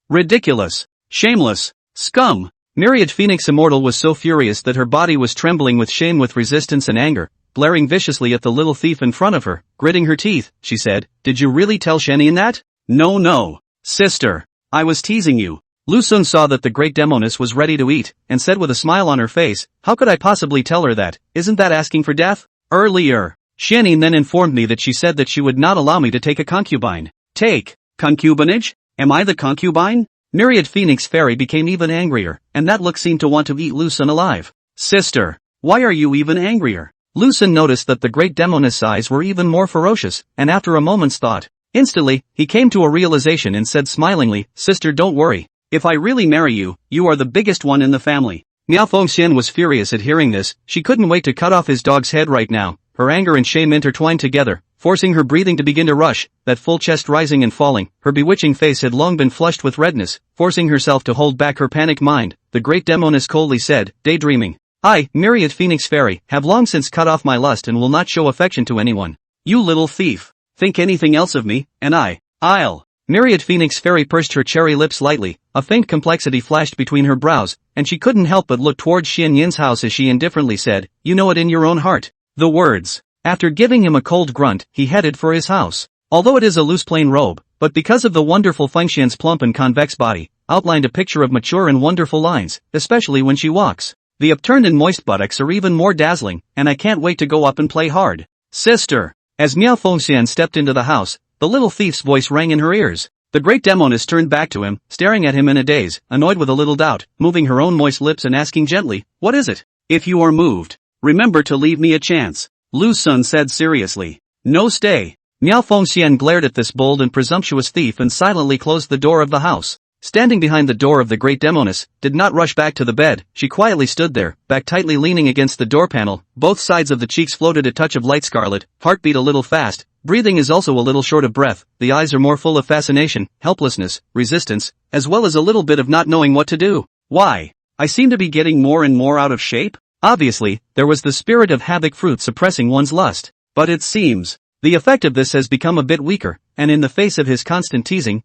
ridiculous, shameless, scum. Myriad Phoenix Immortal was so furious that her body was trembling with shame, with resistance and anger, blaring viciously at the little thief in front of her. Gritting her teeth, she said, Did you really tell Xianin that? No, sister. I was teasing you. Lu Sun saw that the great Demoness was ready to eat, and said with a smile on her face, How could I possibly tell her that? Isn't that asking for death? Earlier, Xianin then informed me that she said that she would not allow me to take a concubine. Take concubinage? Am I the concubine? Myriad Phoenix Fairy became even angrier, and that look seemed to want to eat Lu Sun alive. Sister, why are you even angrier? Lu Sun noticed that the great Demoness' eyes were even more ferocious, and after a moment's thought, instantly, he came to a realization and said smilingly, Sister, don't worry. If I really marry you, you are the biggest one in the family. Miao Fengxian was furious at hearing this. She couldn't wait to cut off his dog's head right now. Her anger and shame intertwined together, forcing her breathing to begin to rush, that full chest rising and falling. Her bewitching face had long been flushed with redness, forcing herself to hold back her panicked mind. The great Demoness coldly said, daydreaming. I, Myriad Phoenix Fairy, have long since cut off my lust and will not show affection to anyone. You little thief. Think anything else of me, and I'll. Myriad Phoenix Fairy pursed her cherry lips lightly, a faint complexity flashed between her brows, and she couldn't help but look towards Xianyin's house as she indifferently said, You know it in your own heart. The words. After giving him a cold grunt, he headed for his house. Although it is a loose plain robe, but because of the wonderful Fengxian's plump and convex body, outlined a picture of mature and wonderful lines, especially when she walks. The upturned and moist buttocks are even more dazzling, and I can't wait to go up and play hard. Sister. As Miao Fengxian stepped into the house, the little thief's voice rang in her ears. The great Demoness turned back to him, staring at him in a daze, annoyed with a little doubt, moving her own moist lips and asking gently, What is it? If you are moved, remember to leave me a chance. Lu Sun said seriously. No, stay. Miao Fengxian glared at this bold and presumptuous thief and silently closed the door of the house. Standing behind the door of the great Demoness, did not rush back to the bed. She quietly stood there, back tightly leaning against the door panel. Both sides of the cheeks floated a touch of light scarlet, heart beat a little fast, breathing is also a little short of breath. The eyes are more full of fascination, helplessness, resistance, as well as a little bit of not knowing what to do. Why? I seem to be getting more and more out of shape? Obviously, there was the spirit of havoc fruit suppressing one's lust. But it seems, the effect of this has become a bit weaker, and in the face of his constant teasing,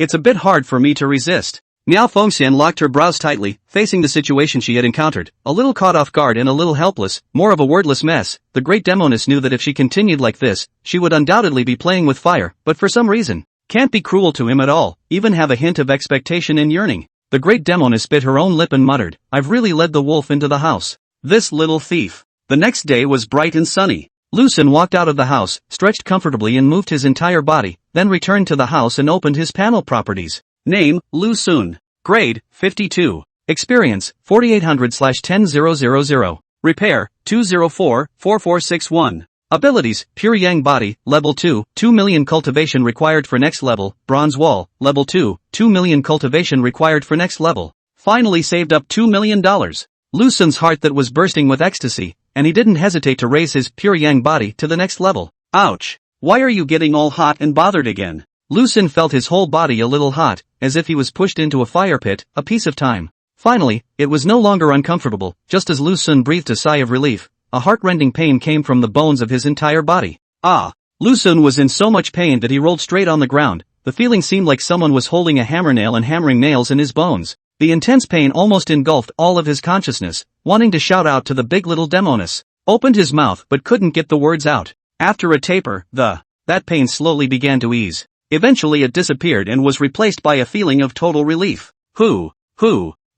it's a bit hard for me to resist. Miao Fengxian locked her brows tightly, facing the situation she had encountered, a little caught off guard and a little helpless, more of a wordless mess. The great Demoness knew that if she continued like this, she would undoubtedly be playing with fire, but for some reason, can't be cruel to him at all, even have a hint of expectation and yearning. The great Demoness bit her own lip and muttered, I've really led the wolf into the house. This little thief. The next day was bright and sunny. Lu Sun walked out of the house, stretched comfortably and moved his entire body, then returned to the house and opened his panel properties. Name, Lu Sun. Grade, 52. Experience, 4800/10000. Repair, 204-4461. Abilities, Pure Yang Body, Level 2, 2 million cultivation required for next level, Bronze Wall, Level 2, 2 million cultivation required for next level. Finally saved up $2 million. Lu Xun's heart that was bursting with ecstasy, and he didn't hesitate to raise his Pure Yang Body to the next level. Ouch! Why are you getting all hot and bothered again? Lu Xun felt his whole body a little hot, as if he was pushed into a fire pit, a piece of time. Finally, it was no longer uncomfortable. Just as Lu Xun breathed a sigh of relief, a heart-rending pain came from the bones of his entire body. Ah! Lu Xun was in so much pain that he rolled straight on the ground. The feeling seemed like someone was holding a hammer nail and hammering nails in his bones. The intense pain almost engulfed all of his consciousness, wanting to shout out to the big little Demoness. Opened his mouth but couldn't get the words out. After a taper, that pain slowly began to ease. Eventually it disappeared and was replaced by a feeling of total relief. Whew.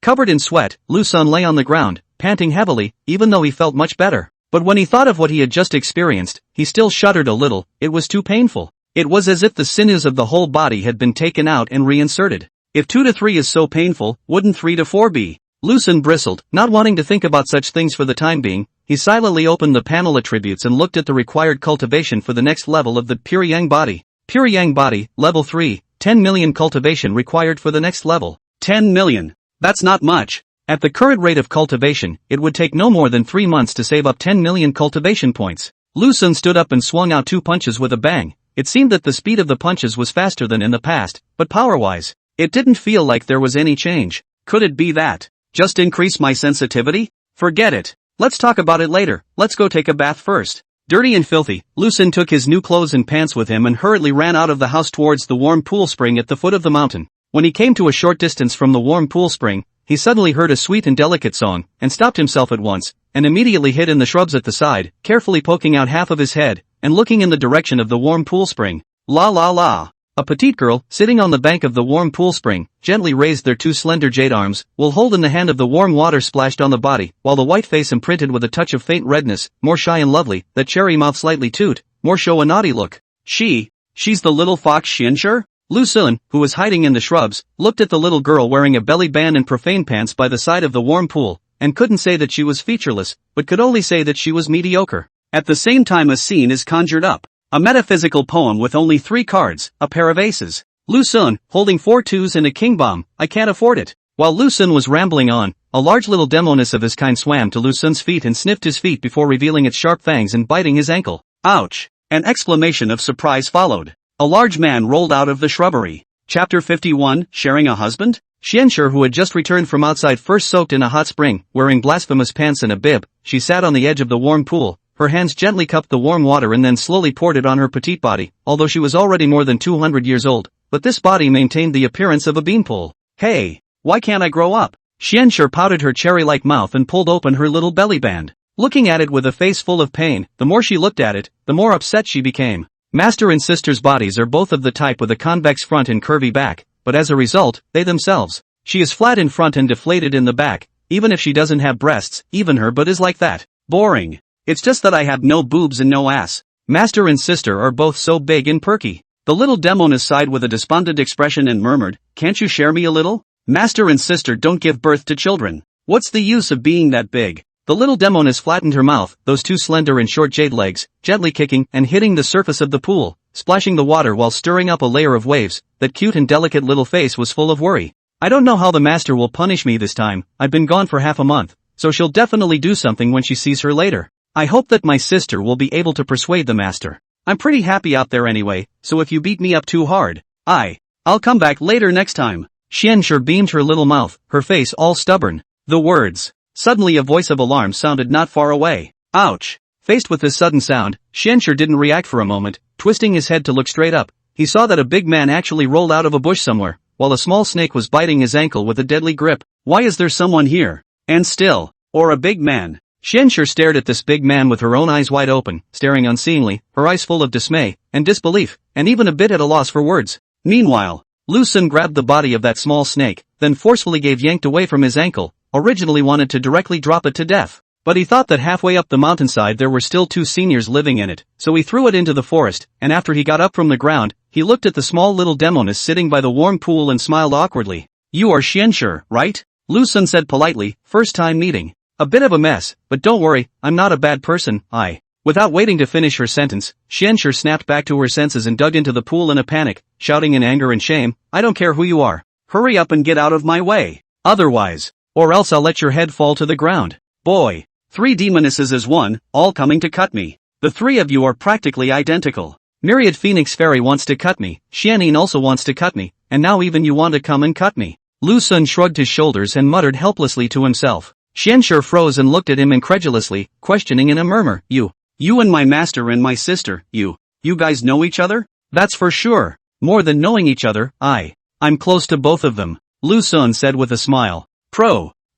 Covered in sweat, Lu Xun lay on the ground, panting heavily, even though he felt much better. But when he thought of what he had just experienced, he still shuddered a little. It was too painful. It was as if the sinews of the whole body had been taken out and reinserted. If 2 to 3 is so painful, wouldn't 3 to 4 be? Lu Xun bristled, not wanting to think about such things for the time being. He silently opened the panel attributes and looked at the required cultivation for the next level of the Pure Yang Body. Pure Yang Body, Level 3, 10 million cultivation required for the next level. 10 million. That's not much. At the current rate of cultivation, it would take no more than 3 months to save up 10 million cultivation points. Lu Xun stood up and swung out 2 punches with a bang. It seemed that the speed of the punches was faster than in the past, but power-wise, it didn't feel like there was any change. Could it be that just increase my sensitivity? Forget it. Let's talk about it later. Let's go take a bath first. Dirty and filthy, Lu Xun took his new clothes and pants with him and hurriedly ran out of the house towards the warm pool spring at the foot of the mountain. When he came to a short distance from the warm pool spring, he suddenly heard a sweet and delicate song, and stopped himself at once, and immediately hid in the shrubs at the side, carefully poking out half of his head, and looking in the direction of the warm pool spring. La la la. A petite girl, sitting on the bank of the warm pool spring, gently raised their 2 slender jade arms, while holding the hand of the warm water splashed on the body, while the white face imprinted with a touch of faint redness, more shy and lovely, that cherry mouth slightly toot, more show a naughty look. She's the little fox Xianxue? Lu Xun, who was hiding in the shrubs, looked at the little girl wearing a belly band and profane pants by the side of the warm pool, and couldn't say that she was featureless, but could only say that she was mediocre. At the same time a scene is conjured up. A metaphysical poem with only 3 cards, a pair of aces. Lu Xun, holding 4 twos and a king bomb, I can't afford it. While Lu Xun was rambling on, a large little Demoness of his kind swam to Lu Xun's feet and sniffed his feet before revealing its sharp fangs and biting his ankle. Ouch! An exclamation of surprise followed. A large man rolled out of the shrubbery. Chapter 51, Sharing a Husband? Xianxue, who had just returned from outside, first soaked in a hot spring, wearing blasphemous pants and a bib, she sat on the edge of the warm pool. Her hands gently cupped the warm water and then slowly poured it on her petite body, although she was already more than 200 years old, but this body maintained the appearance of a beanpole. Hey, why can't I grow up? Xianxue pouted her cherry-like mouth and pulled open her little belly band. Looking at it with a face full of pain, the more she looked at it, the more upset she became. Master and sister's bodies are both of the type with a convex front and curvy back, but as a result, they themselves. She is flat in front and deflated in the back, even if she doesn't have breasts, even her butt is like that. Boring. It's just that I have no boobs and no ass. Master and sister are both so big and perky. The little Demoness sighed with a despondent expression and murmured, can't you share me a little? Master and sister don't give birth to children. What's the use of being that big? The little Demoness flattened her mouth, those 2 slender and short jade legs, gently kicking and hitting the surface of the pool, splashing the water while stirring up a layer of waves. That cute and delicate little face was full of worry. I don't know how the master will punish me this time. I've been gone for half a month, so she'll definitely do something when she sees her later. I hope that my sister will be able to persuade the master. I'm pretty happy out there anyway, so if you beat me up too hard, I'll come back later next time. Xianxue beamed her little mouth, her face all stubborn. The words. Suddenly a voice of alarm sounded not far away. Ouch! Faced with this sudden sound, Xianxue didn't react for a moment. Twisting his head to look straight up, he saw that a big man actually rolled out of a bush somewhere, while a small snake was biting his ankle with a deadly grip. Why is there someone here? And still, or a big man? Xianxue stared at this big man with her own eyes wide open, staring unseeingly, her eyes full of dismay and disbelief, and even a bit at a loss for words. Meanwhile, Lu Xun grabbed the body of that small snake, then forcefully yanked away from his ankle. Originally wanted to directly drop it to death, but he thought that halfway up the mountainside there were still 2 seniors living in it, so he threw it into the forest, and after he got up from the ground, he looked at the small little Demoness sitting by the warm pool and smiled awkwardly. You are Xianxue, right? Lu Xun said politely, first time meeting. A bit of a mess, but don't worry, I'm not a bad person, I. Without waiting to finish her sentence, Xianxue snapped back to her senses and dug into the pool in a panic, shouting in anger and shame, I don't care who you are. Hurry up and get out of my way. Otherwise. Or else I'll let your head fall to the ground. Boy. 3 demonesses as one, all coming to cut me. The 3 of you are practically identical. Myriad Phoenix Fairy wants to cut me, Xianyin also wants to cut me, and now even you want to come and cut me. Lu Sun shrugged his shoulders and muttered helplessly to himself. Xianxue froze and looked at him incredulously, questioning in a murmur, You and my master and my sister, you guys know each other? That's for sure. More than knowing each other, I'm close to both of them. Lu Sun said with a smile.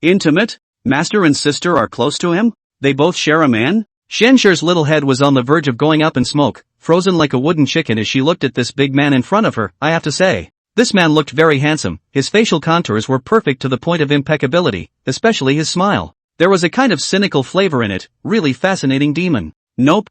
Intimate? Master and sister are close to him? They both share a man? Xianxue's little head was on the verge of going up in smoke, frozen like a wooden chicken as she looked at this big man in front of her. I have to say, this man looked very handsome, his facial contours were perfect to the point of impeccability, especially his smile. There was a kind of cynical flavor in it, really fascinating demon. Nope.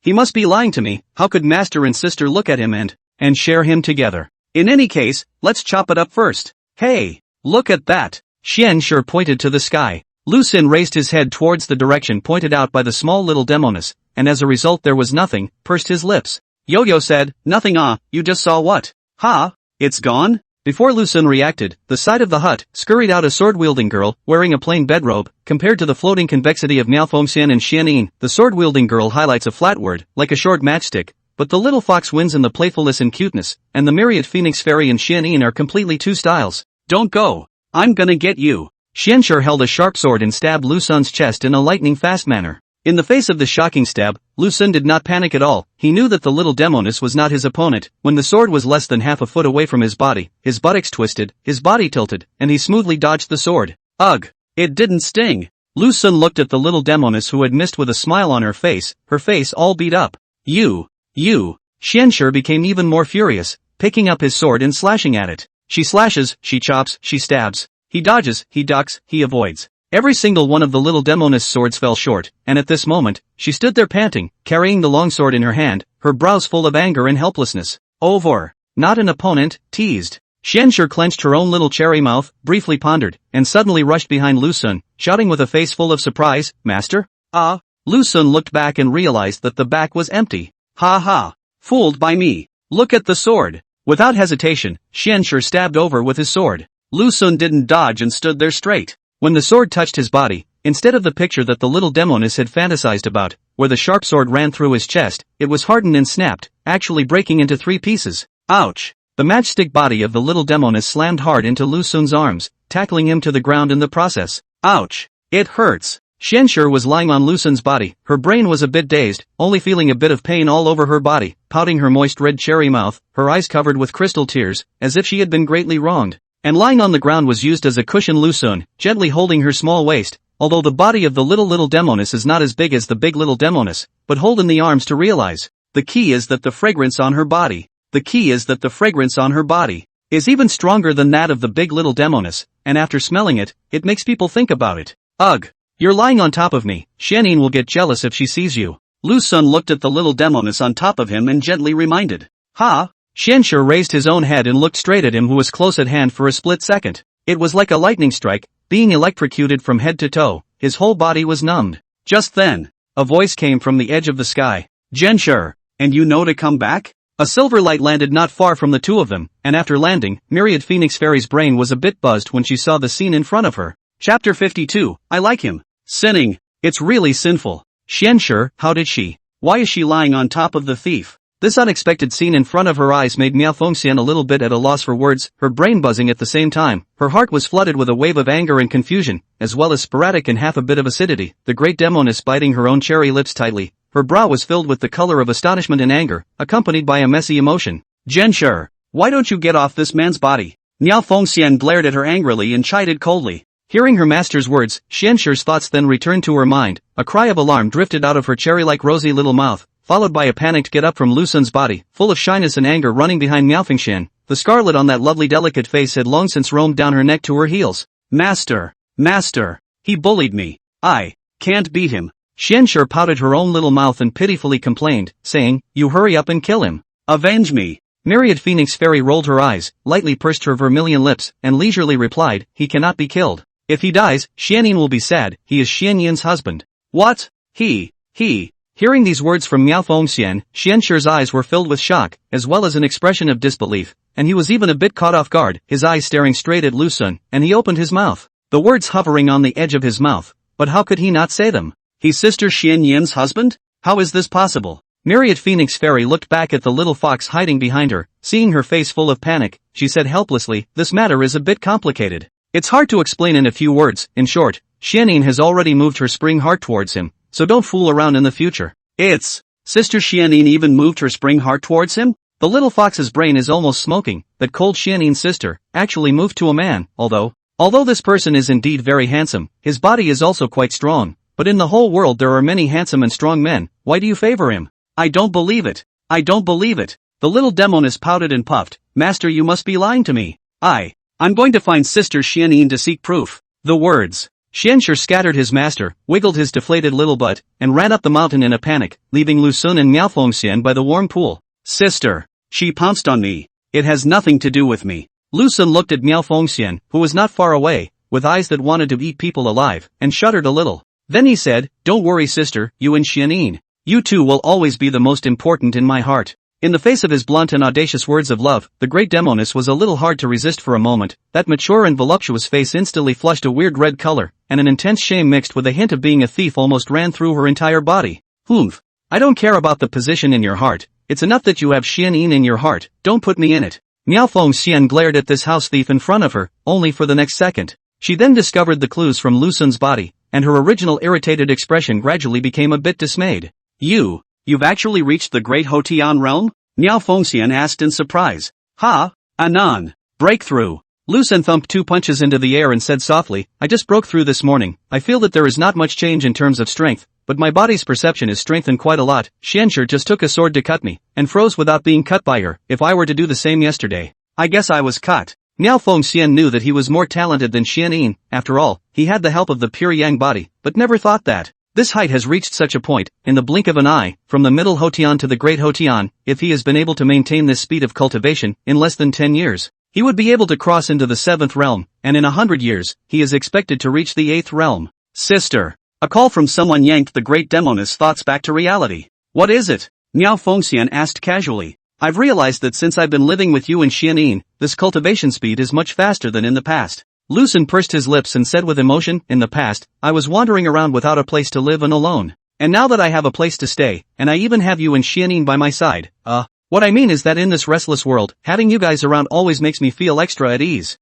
He must be lying to me, how could master and sister look at him and share him together? In any case, let's chop it up first. Hey, look at that. Xianxue pointed to the sky. Lu Sun raised his head towards the direction pointed out by the small little Demoness, and as a result there was nothing, pursed his lips. Yo-Yo said, nothing you just saw what? Ha? It's gone? Before Lu Sun reacted, the side of the hut scurried out a sword-wielding girl, wearing a plain bedrobe. Compared to the floating convexity of Miao Fengxian and Xianyin, the sword-wielding girl highlights a flat word, like a short matchstick, but the little fox wins in the playfulness and cuteness, and the myriad Phoenix Fairy and Xianyin are completely 2 styles. Don't go. I'm gonna get you. Xianxue held a sharp sword and stabbed Lu Sun's chest in a lightning-fast manner. In the face of the shocking stab, Lu Sun did not panic at all. He knew that the little Demoness was not his opponent. When the sword was less than half a foot away from his body, his buttocks twisted, his body tilted, and he smoothly dodged the sword. Ugh! It didn't sting. Lu Sun looked at the little Demoness who had missed with a smile on her face all beat up. You! Xianxue became even more furious, picking up his sword and slashing at it. She slashes, she chops, she stabs. He dodges, he ducks, he avoids. Every single one of the little Demoness swords fell short, and at this moment, she stood there panting, carrying the long sword in her hand, her brows full of anger and helplessness. Over. Not an opponent, teased. Xianxue clenched her own little cherry mouth, briefly pondered, and suddenly rushed behind Lu Sun, shouting with a face full of surprise, Master? Lu Sun looked back and realized that the back was empty. Ha ha. Fooled by me. Look at the sword. Without hesitation, Xianxue stabbed over with his sword. Lu Sun didn't dodge and stood there straight. When the sword touched his body, instead of the picture that the little Demoness had fantasized about, where the sharp sword ran through his chest, it was hardened and snapped, actually breaking into 3 pieces. Ouch! The matchstick body of the little Demoness slammed hard into Lu Sun's arms, tackling him to the ground in the process. Ouch! It hurts! Xianxue was lying on Lu Sun's body, her brain was a bit dazed, only feeling a bit of pain all over her body, pouting her moist red cherry mouth, her eyes covered with crystal tears, as if she had been greatly wronged. And lying on the ground was used as a cushion Lu Sun, gently holding her small waist, although the body of the little Demoness is not as big as the big little Demoness, but hold in the arms to realize. The key is that the fragrance on her body. The key is that the fragrance on her body is even stronger than that of the big little Demoness, and after smelling it, it makes people think about it. Ugh! You're lying on top of me, Xianyin will get jealous if she sees you. Lu Sun looked at the little Demoness on top of him and gently reminded. Ha! Xianxue raised his own head and looked straight at him who was close at hand for a split second. It was like a lightning strike, being electrocuted from head to toe, his whole body was numbed. Just then, a voice came from the edge of the sky. Xianxue, and you know to come back? A silver light landed not far from the 2 of them, and after landing, Myriad Phoenix Fairy's brain was a bit buzzed when she saw the scene in front of her. Chapter 52, I like him. Sinning. It's really sinful. Xianxue, how did she? Why is she lying on top of the thief? This unexpected scene in front of her eyes made Miao Fengxian a little bit at a loss for words, her brain buzzing at the same time. Her heart was flooded with a wave of anger and confusion, as well as sporadic and half a bit of acidity. The great Demoness biting her own cherry lips tightly. Her brow was filled with the color of astonishment and anger, accompanied by a messy emotion. Xianxue, why don't you get off this man's body? Miao Fengxian glared at her angrily and chided coldly. Hearing her master's words, Xianxue's thoughts then returned to her mind. A cry of alarm drifted out of her cherry-like rosy little mouth, followed by a panicked get up from Lu Sun's body, full of shyness and anger running behind Miao Fengxian. The scarlet on that lovely delicate face had long since roamed down her neck to her heels. Master! He bullied me. I can't beat him. Xianxue pouted her own little mouth and pitifully complained, saying, you hurry up and kill him. Avenge me. Myriad Phoenix Fairy rolled her eyes, lightly pursed her vermilion lips, and leisurely replied, he cannot be killed. If he dies, Xianyin will be sad, he is Xianyin's husband. What? He. Hearing these words from Miao Fengxian, Xianshi's eyes were filled with shock, as well as an expression of disbelief, and he was even a bit caught off guard, his eyes staring straight at Lu Sun, and he opened his mouth. The words hovering on the edge of his mouth, but how could he not say them? He's Sister Xianyin's husband? How is this possible? Myriad Phoenix Fairy looked back at the little fox hiding behind her, seeing her face full of panic, she said helplessly, this matter is a bit complicated. It's hard to explain in a few words, in short, Xianyin has already moved her spring heart towards him, so don't fool around in the future. It's, Sister Xianyin even moved her spring heart towards him? The little fox's brain is almost smoking, that cold Xianyin's sister, actually moved to a man, although this person is indeed very handsome, his body is also quite strong, but in the whole world there are many handsome and strong men, why do you favor him? I don't believe it. The little Demoness pouted and puffed, Master you must be lying to me. I'm going to find Sister Xianyin to seek proof. The words. Xianshi scattered his master, wiggled his deflated little butt, and ran up the mountain in a panic, leaving Lu Sun and Miao Fengxian by the warm pool. Sister. She pounced on me. It has nothing to do with me. Lu Sun looked at Miao Fengxian, who was not far away, with eyes that wanted to eat people alive, and shuddered a little. Then he said, don't worry sister, you and Xianyin. You two will always be the most important in my heart. In the face of his blunt and audacious words of love, the great Demoness was a little hard to resist for a moment. That mature and voluptuous face instantly flushed a weird red color, and an intense shame mixed with a hint of being a thief almost ran through her entire body. Humph. I don't care about the position in your heart, it's enough that you have Xianyin in your heart, don't put me in it. Miao Fengxian glared at this house thief in front of her, only for the next second. She then discovered the clues from Lu Sun's body, and her original irritated expression gradually became a bit dismayed. You've actually reached the Great Hotian realm? Miao Fengxian asked in surprise. Ha! Anan! Breakthrough! Lu Sun thumped 2 punches into the air and said softly, I just broke through this morning, I feel that there is not much change in terms of strength, but my body's perception is strengthened quite a lot. Xianshi just took a sword to cut me, and froze without being cut by her. If I were to do the same yesterday, I guess I was cut. Miao Fengxian knew that he was more talented than Xianyin, after all, he had the help of the pure yang body, but never thought that. This height has reached such a point, in the blink of an eye, from the middle Hotian to the great Hotian, if he has been able to maintain this speed of cultivation, in less than 10 years, he would be able to cross into the 7th realm, and in 100 years, he is expected to reach the 8th realm. Sister. A call from someone yanked the great Demoness' thoughts back to reality. What is it? Miao Fengxian asked casually. I've realized that since I've been living with you and Xianyin, this cultivation speed is much faster than in the past. Lu Sun pursed his lips and said with emotion, in the past, I was wandering around without a place to live and alone. And now that I have a place to stay, and I even have you and Xianyin by my side, what I mean is that in this restless world, having you guys around always makes me feel extra at ease.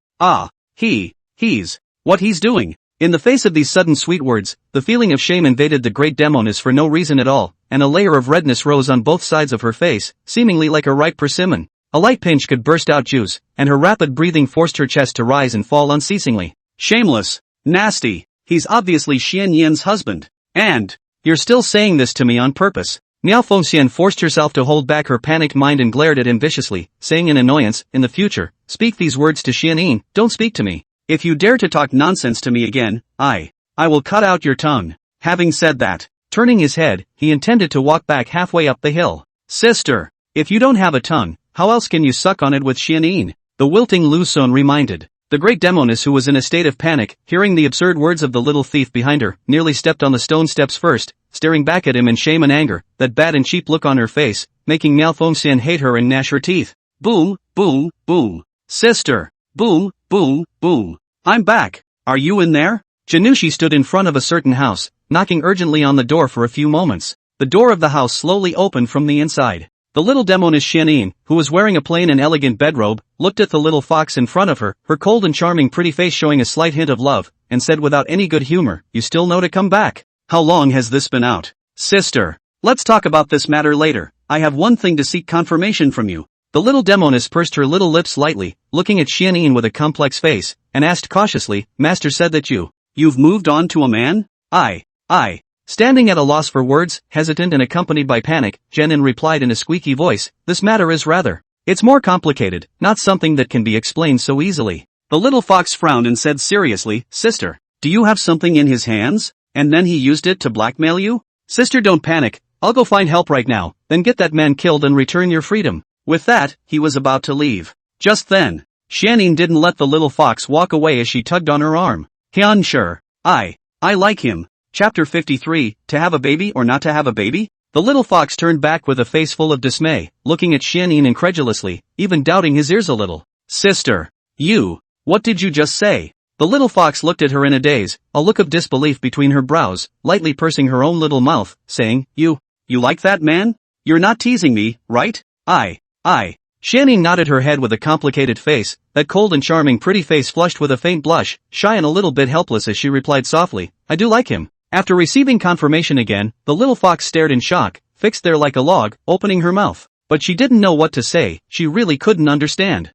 What he's doing. In the face of these sudden sweet words, the feeling of shame invaded the great Demoness for no reason at all, and a layer of redness rose on both sides of her face, seemingly like a ripe persimmon. A light pinch could burst out juice, and her rapid breathing forced her chest to rise and fall unceasingly. Shameless. Nasty. He's obviously Xianyin's husband. And, you're still saying this to me on purpose. Miao Fengxian forced herself to hold back her panicked mind and glared at him viciously, saying in annoyance, in the future, speak these words to Xianyin, don't speak to me. If you dare to talk nonsense to me again, I will cut out your tongue. Having said that, turning his head, he intended to walk back halfway up the hill. Sister, if you don't have a tongue, how else can you suck on it with Xianyin? The wilting Lu Sun reminded. The great Demoness, who was in a state of panic, hearing the absurd words of the little thief behind her, nearly stepped on the stone steps first, staring back at him in shame and anger, that bad and cheap look on her face, making Miao Fengxian hate her and gnash her teeth. Boom, boom, boom. Sister. Boom, boom, boom. I'm back. Are you in there? Janushi stood in front of a certain house, knocking urgently on the door for a few moments. The door of the house slowly opened from the inside. The little Demoness Xianyin, who was wearing a plain and elegant bedrobe, looked at the little fox in front of her, her cold and charming pretty face showing a slight hint of love, and said without any good humor, you still know to come back. How long has this been out? Sister. Let's talk about this matter later. I have one thing to seek confirmation from you. The little Demoness pursed her little lips lightly, looking at Xianyin with a complex face, and asked cautiously, Master said that you've moved on to a man? I. Standing at a loss for words, hesitant and accompanied by panic, Zhenin replied in a squeaky voice, this matter is it's more complicated, not something that can be explained so easily. The little fox frowned and said seriously, Sister, do you have something in his hands? And then he used it to blackmail you? Sister, don't panic, I'll go find help right now, then get that man killed and return your freedom. With that, he was about to leave. Just then, Xianyin didn't let the little fox walk away as she tugged on her arm. Hyun sure. I like him. Chapter 53, To Have a Baby or Not to Have a Baby? The little fox turned back with a face full of dismay, looking at Xianyin incredulously, even doubting his ears a little. Sister. What did you just say? The little fox looked at her in a daze, a look of disbelief between her brows, lightly pursing her own little mouth, saying, You like that man? You're not teasing me, right? I. Xianyin nodded her head with a complicated face, that cold and charming pretty face flushed with a faint blush, shy and a little bit helpless as she replied softly, I do like him. After receiving confirmation again, the little fox stared in shock, fixed there like a log, opening her mouth. But she didn't know what to say, she really couldn't understand.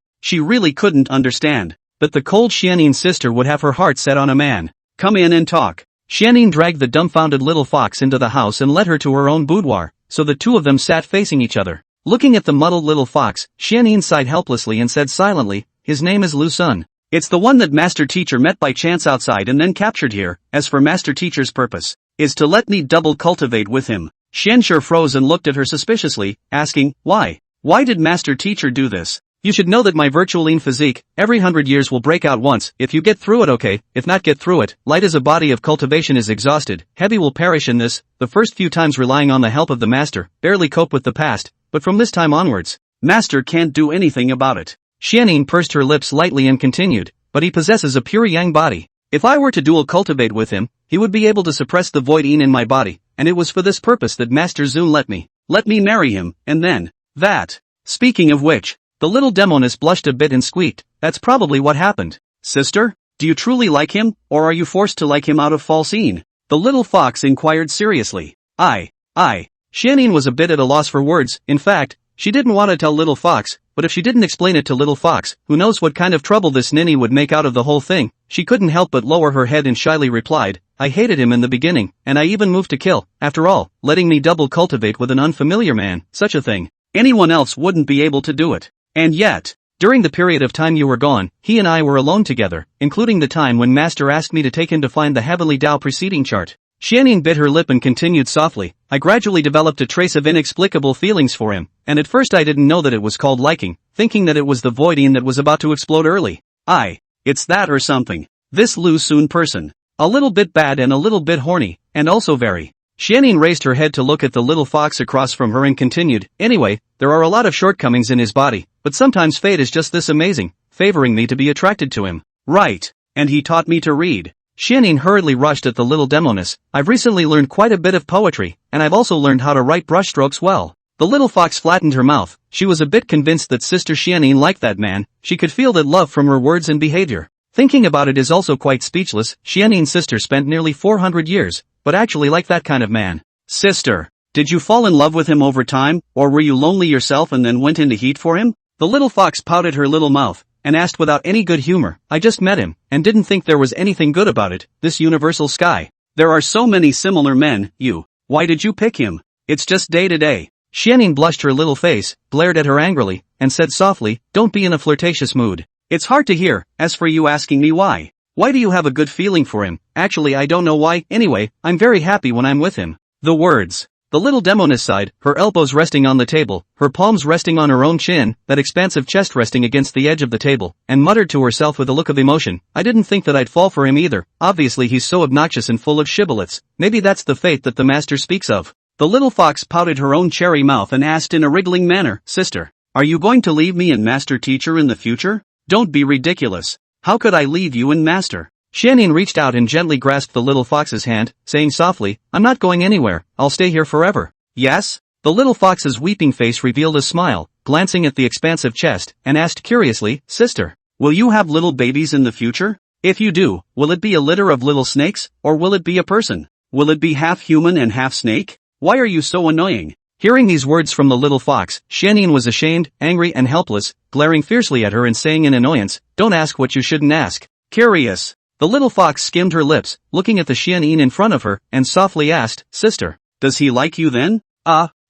That the cold Xianyin's sister would have her heart set on a man. Come in and talk. Xianyin dragged the dumbfounded little fox into the house and led her to her own boudoir, so the two of them sat facing each other. Looking at the muddled little fox, Xianyin sighed helplessly and said silently, his name is Lu Sun. It's the one that Master Teacher met by chance outside and then captured here. As for Master Teacher's purpose, is to let me double cultivate with him. Xianxue froze and looked at her suspiciously, asking, why? Why did Master Teacher do this? You should know that my virtualine physique, every 100 years will break out once, if you get through it okay, if not get through it, light as a body of cultivation is exhausted, heavy will perish in this, the first few times relying on the help of the master, barely cope with the past, but from this time onwards, master can't do anything about it. Xianyin pursed her lips lightly and continued, but he possesses a pure yang body. If I were to dual cultivate with him, he would be able to suppress the void in my body, and it was for this purpose that Master Zun let me marry him, and then, that. Speaking of which, the little Demoness blushed a bit and squeaked, that's probably what happened. Sister, do you truly like him, or are you forced to like him out of falseine? The little fox inquired seriously. Xianyin was a bit at a loss for words. In fact, she didn't want to tell little fox, but if she didn't explain it to little fox, who knows what kind of trouble this ninny would make out of the whole thing, she couldn't help but lower her head and shyly replied, I hated him in the beginning, and I even moved to kill. After all, letting me double cultivate with an unfamiliar man, such a thing. Anyone else wouldn't be able to do it. And yet, during the period of time you were gone, he and I were alone together, including the time when Master asked me to take him to find the Heavenly Tao preceding chart. Xianyin bit her lip and continued softly, I gradually developed a trace of inexplicable feelings for him, and at first I didn't know that it was called liking, thinking that it was the voidine that was about to explode early. It's that or something. This Lu Sun person. A little bit bad and a little bit horny, and also very. Xianyin raised her head to look at the little fox across from her and continued, anyway, there are a lot of shortcomings in his body, but sometimes fate is just this amazing, favoring me to be attracted to him. Right. And he taught me to read. Xianyin hurriedly rushed at the little Demoness, I've recently learned quite a bit of poetry, and I've also learned how to write brushstrokes well. The little fox flattened her mouth, she was a bit convinced that Sister Xianyin liked that man, she could feel that love from her words and behavior. Thinking about it is also quite speechless, Xianyin's sister spent nearly 400 years, but actually like that kind of man. Sister, did you fall in love with him over time, or were you lonely yourself and then went into heat for him? The little fox pouted her little mouth, and asked without any good humor, I just met him, and didn't think there was anything good about it, this universal sky. There are so many similar men, why did you pick him? It's just day to day. Xianyin blushed her little face, glared at her angrily, and said softly, don't be in a flirtatious mood. It's hard to hear, as for you asking me why. Why do you have a good feeling for him? Actually I don't know why, anyway, I'm very happy when I'm with him. The words. The little Demoness sighed, her elbows resting on the table, her palms resting on her own chin, that expansive chest resting against the edge of the table, and muttered to herself with a look of emotion, I didn't think that I'd fall for him either, obviously he's so obnoxious and full of shibboleths, maybe that's the fate that the master speaks of. The little fox pouted her own cherry mouth and asked in a wriggling manner, Sister, are you going to leave me and Master Teacher in the future? Don't be ridiculous. How could I leave you and Master? Xianyin reached out and gently grasped the little fox's hand, saying softly, I'm not going anywhere, I'll stay here forever. Yes? The little fox's weeping face revealed a smile, glancing at the expansive chest, and asked curiously, Sister, will you have little babies in the future? If you do, will it be a litter of little snakes, or will it be a person? Will it be half human and half snake? Why are you so annoying? Hearing these words from the little fox, Xianyin was ashamed, angry and helpless, glaring fiercely at her and saying in annoyance, don't ask what you shouldn't ask. Curious. The little fox skimmed her lips, looking at the Xianyin in front of her, and softly asked, Sister, does he like you then?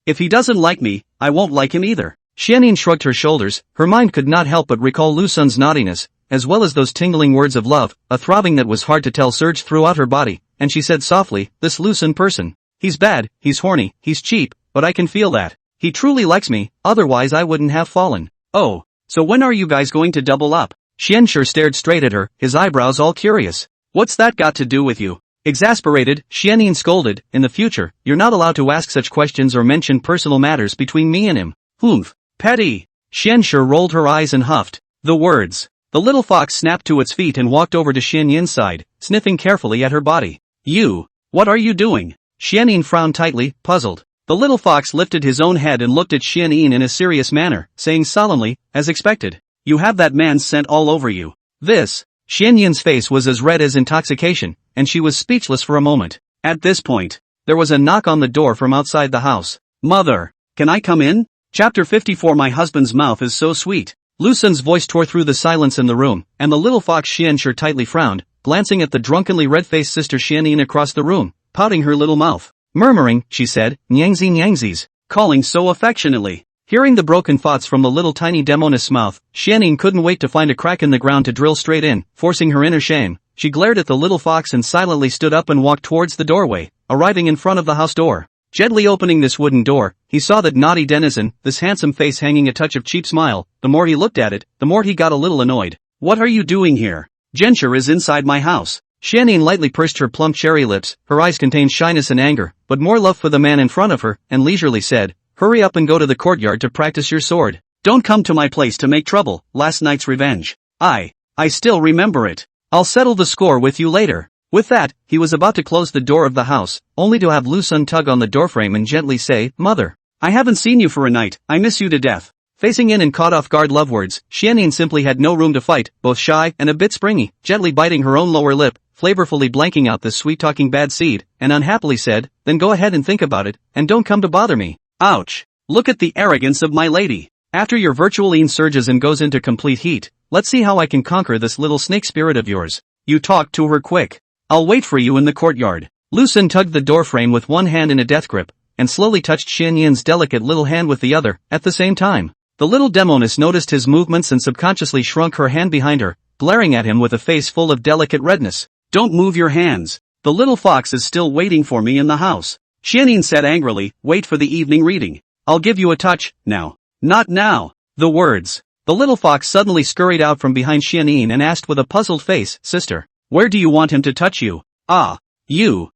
If he doesn't like me, I won't like him either. Xianyin shrugged her shoulders, her mind could not help but recall Lu Sun's naughtiness, as well as those tingling words of love, a throbbing that was hard to tell surged throughout her body, and she said softly, this Lu Sun person. He's bad, he's horny, he's cheap, but I can feel that. He truly likes me, otherwise I wouldn't have fallen. Oh, so when are you guys going to double up? Xianxue stared straight at her, his eyebrows all curious. What's that got to do with you? Exasperated, Xianyin scolded, in the future, you're not allowed to ask such questions or mention personal matters between me and him. Humph. Petty. Xianshi rolled her eyes and huffed. The words. The little fox snapped to its feet and walked over to Xianyin's side, sniffing carefully at her body. You. What are you doing? Xianyin frowned tightly, puzzled. The little fox lifted his own head and looked at Xianyin in a serious manner, saying solemnly, as expected. You have that man's scent all over you. This. Xianyin's face was as red as intoxication, and she was speechless for a moment. At this point, there was a knock on the door from outside the house. Mother, can I come in? Chapter 54. My husband's mouth is so sweet. Lu Sun's voice tore through the silence in the room, and the little fox Xianshi tightly frowned, glancing at the drunkenly red-faced sister Xianyin across the room, pouting her little mouth. Murmuring, she said, Nyangzi Nyangzis, calling so affectionately. Hearing the broken thoughts from the little tiny Demoness mouth, Xianyin couldn't wait to find a crack in the ground to drill straight in, forcing her inner shame. She glared at the little fox and silently stood up and walked towards the doorway, arriving in front of the house door. Gently opening this wooden door, he saw that naughty denizen, this handsome face hanging a touch of cheap smile. The more he looked at it, the more he got a little annoyed. What are you doing here? Gensher is inside my house. Xianyin lightly pursed her plump cherry lips, her eyes contained shyness and anger, but more love for the man in front of her, and leisurely said, hurry up and go to the courtyard to practice your sword. Don't come to my place to make trouble, last night's revenge. I still remember it. I'll settle the score with you later. With that, he was about to close the door of the house, only to have Lu Sun tug on the doorframe and gently say, Mother, I haven't seen you for a night, I miss you to death. Facing in and caught off guard love words, Xianyin simply had no room to fight, both shy and a bit springy, gently biting her own lower lip, flavorfully blanking out this sweet-talking bad seed, and unhappily said, then go ahead and think about it, and don't come to bother me. Ouch. Look at the arrogance of my lady. After your virtualine surges and goes into complete heat, let's see how I can conquer this little snake spirit of yours. You talk to her quick. I'll wait for you in the courtyard. Lu Sun tugged the doorframe with one hand in a death grip, and slowly touched Xianyin's delicate little hand with the other, at the same time. The little Demoness noticed his movements and subconsciously shrunk her hand behind her, glaring at him with a face full of delicate redness. Don't move your hands. The little fox is still waiting for me in the house. Xianyin said angrily, wait for the evening reading. I'll give you a touch, now. Not now. The words. The little fox suddenly scurried out from behind Xianyin and asked with a puzzled face, Sister, where do you want him to touch you? Ah, you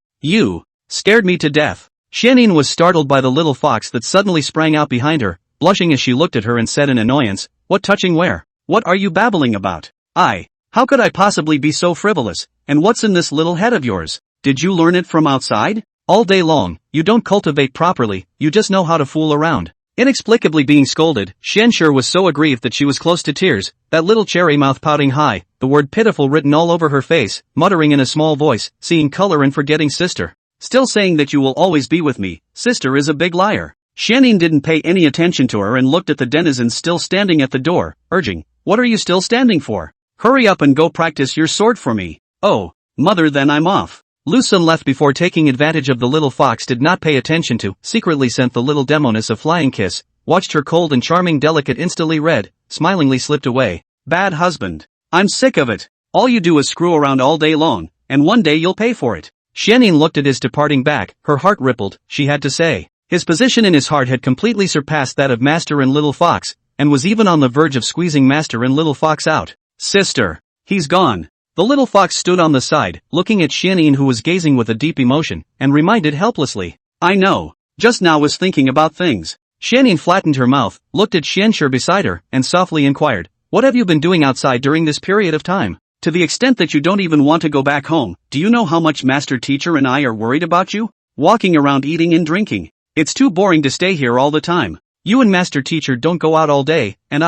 scared me to death. Xianyin was startled by the little fox that suddenly sprang out behind her, blushing as she looked at her and said in annoyance, what touching where? What are you babbling about? How could I possibly be so frivolous, and what's in this little head of yours? Did you learn it from outside? All day long, you don't cultivate properly, you just know how to fool around. Inexplicably being scolded, Xianshi was so aggrieved that she was close to tears, that little cherry mouth pouting high, the word pitiful written all over her face, muttering in a small voice, seeing color and forgetting sister. Still saying that you will always be with me, sister is a big liar. Xianyin didn't pay any attention to her and looked at the denizens still standing at the door, urging, what are you still standing for? Hurry up and go practice your sword for me. Oh, mother, then I'm off. Lu Sun left before taking advantage of the little fox did not pay attention to, secretly sent the little Demoness a flying kiss, watched her cold and charming delicate instantly red, smilingly slipped away. Bad husband. I'm sick of it. All you do is screw around all day long, and one day you'll pay for it. Xianyin looked at his departing back, her heart rippled, she had to say. His position in his heart had completely surpassed that of Master and Little Fox, and was even on the verge of squeezing Master and Little Fox out. Sister. He's gone. The little fox stood on the side, looking at Xianyin who was gazing with a deep emotion, and reminded helplessly. I know. Just now was thinking about things. Xianyin flattened her mouth, looked at Xianshi beside her, and softly inquired, what have you been doing outside during this period of time? To the extent that you don't even want to go back home, do you know how much Master Teacher and I are worried about you? Walking around eating and drinking. It's too boring to stay here all the time. You and Master Teacher don't go out all day, and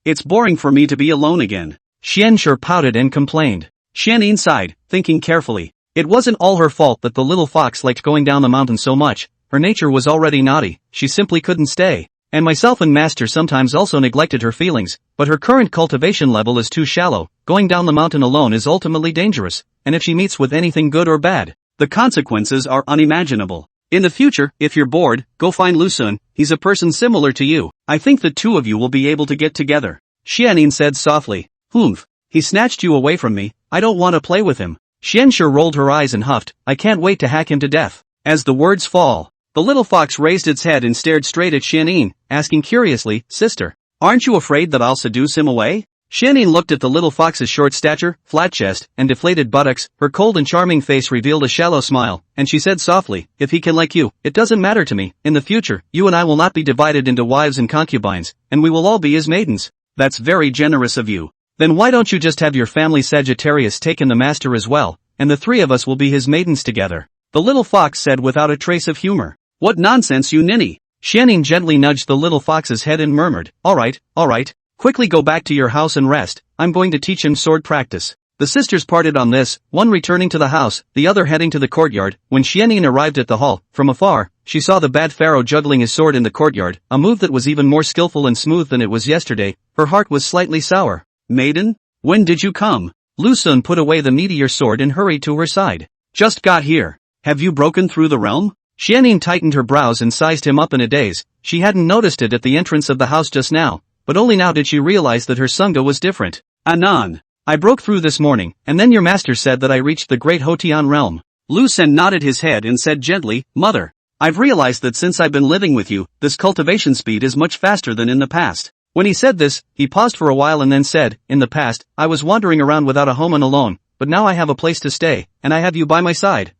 it's boring for me to be alone again. Xianshi pouted and complained. Xianyin sighed, thinking carefully. It wasn't all her fault that the little fox liked going down the mountain so much, her nature was already naughty, she simply couldn't stay. And myself and Master sometimes also neglected her feelings, but her current cultivation level is too shallow, going down the mountain alone is ultimately dangerous, and if she meets with anything good or bad, the consequences are unimaginable. In the future, if you're bored, go find Lu Sun, he's a person similar to you, I think the two of you will be able to get together. Xianyin said softly. Humph. He snatched you away from me, I don't want to play with him. Xianshi rolled her eyes and huffed, I can't wait to hack him to death. As the words fall, the little fox raised its head and stared straight at Xianyin, asking curiously, Sister, aren't you afraid that I'll seduce him away? Xianing looked at the little fox's short stature, flat chest, and deflated buttocks. Her cold and charming face revealed a shallow smile, and she said softly, if he can like you, it doesn't matter to me. In the future, you and I will not be divided into wives and concubines, and we will all be his maidens. That's very generous of you. Then why don't you just have your family Sagittarius take in the master as well, and the three of us will be his maidens together? The little fox said without a trace of humor. What nonsense, you ninny! Xianing gently nudged the little fox's head and murmured, alright. Quickly go back to your house and rest, I'm going to teach him sword practice. The sisters parted on this, one returning to the house, the other heading to the courtyard. When Xianing arrived at the hall, from afar, she saw the bad pharaoh juggling his sword in the courtyard, a move that was even more skillful and smooth than it was yesterday. Her heart was slightly sour. Maiden? When did you come? Lu Sun put away the meteor sword and hurried to her side. Just got here. Have you broken through the realm? Xianing tightened her brows and sized him up in a daze. She hadn't noticed it at the entrance of the house just now, but only now did she realize that her sangha was different. Anan. I broke through this morning, and then your master said that I reached the great Hotian realm. Lu Sen nodded his head and said gently, Mother, I've realized that since I've been living with you, this cultivation speed is much faster than in the past. When he said this, he paused for a while and then said, in the past, I was wandering around without a home and alone, but now I have a place to stay, and I have you by my side.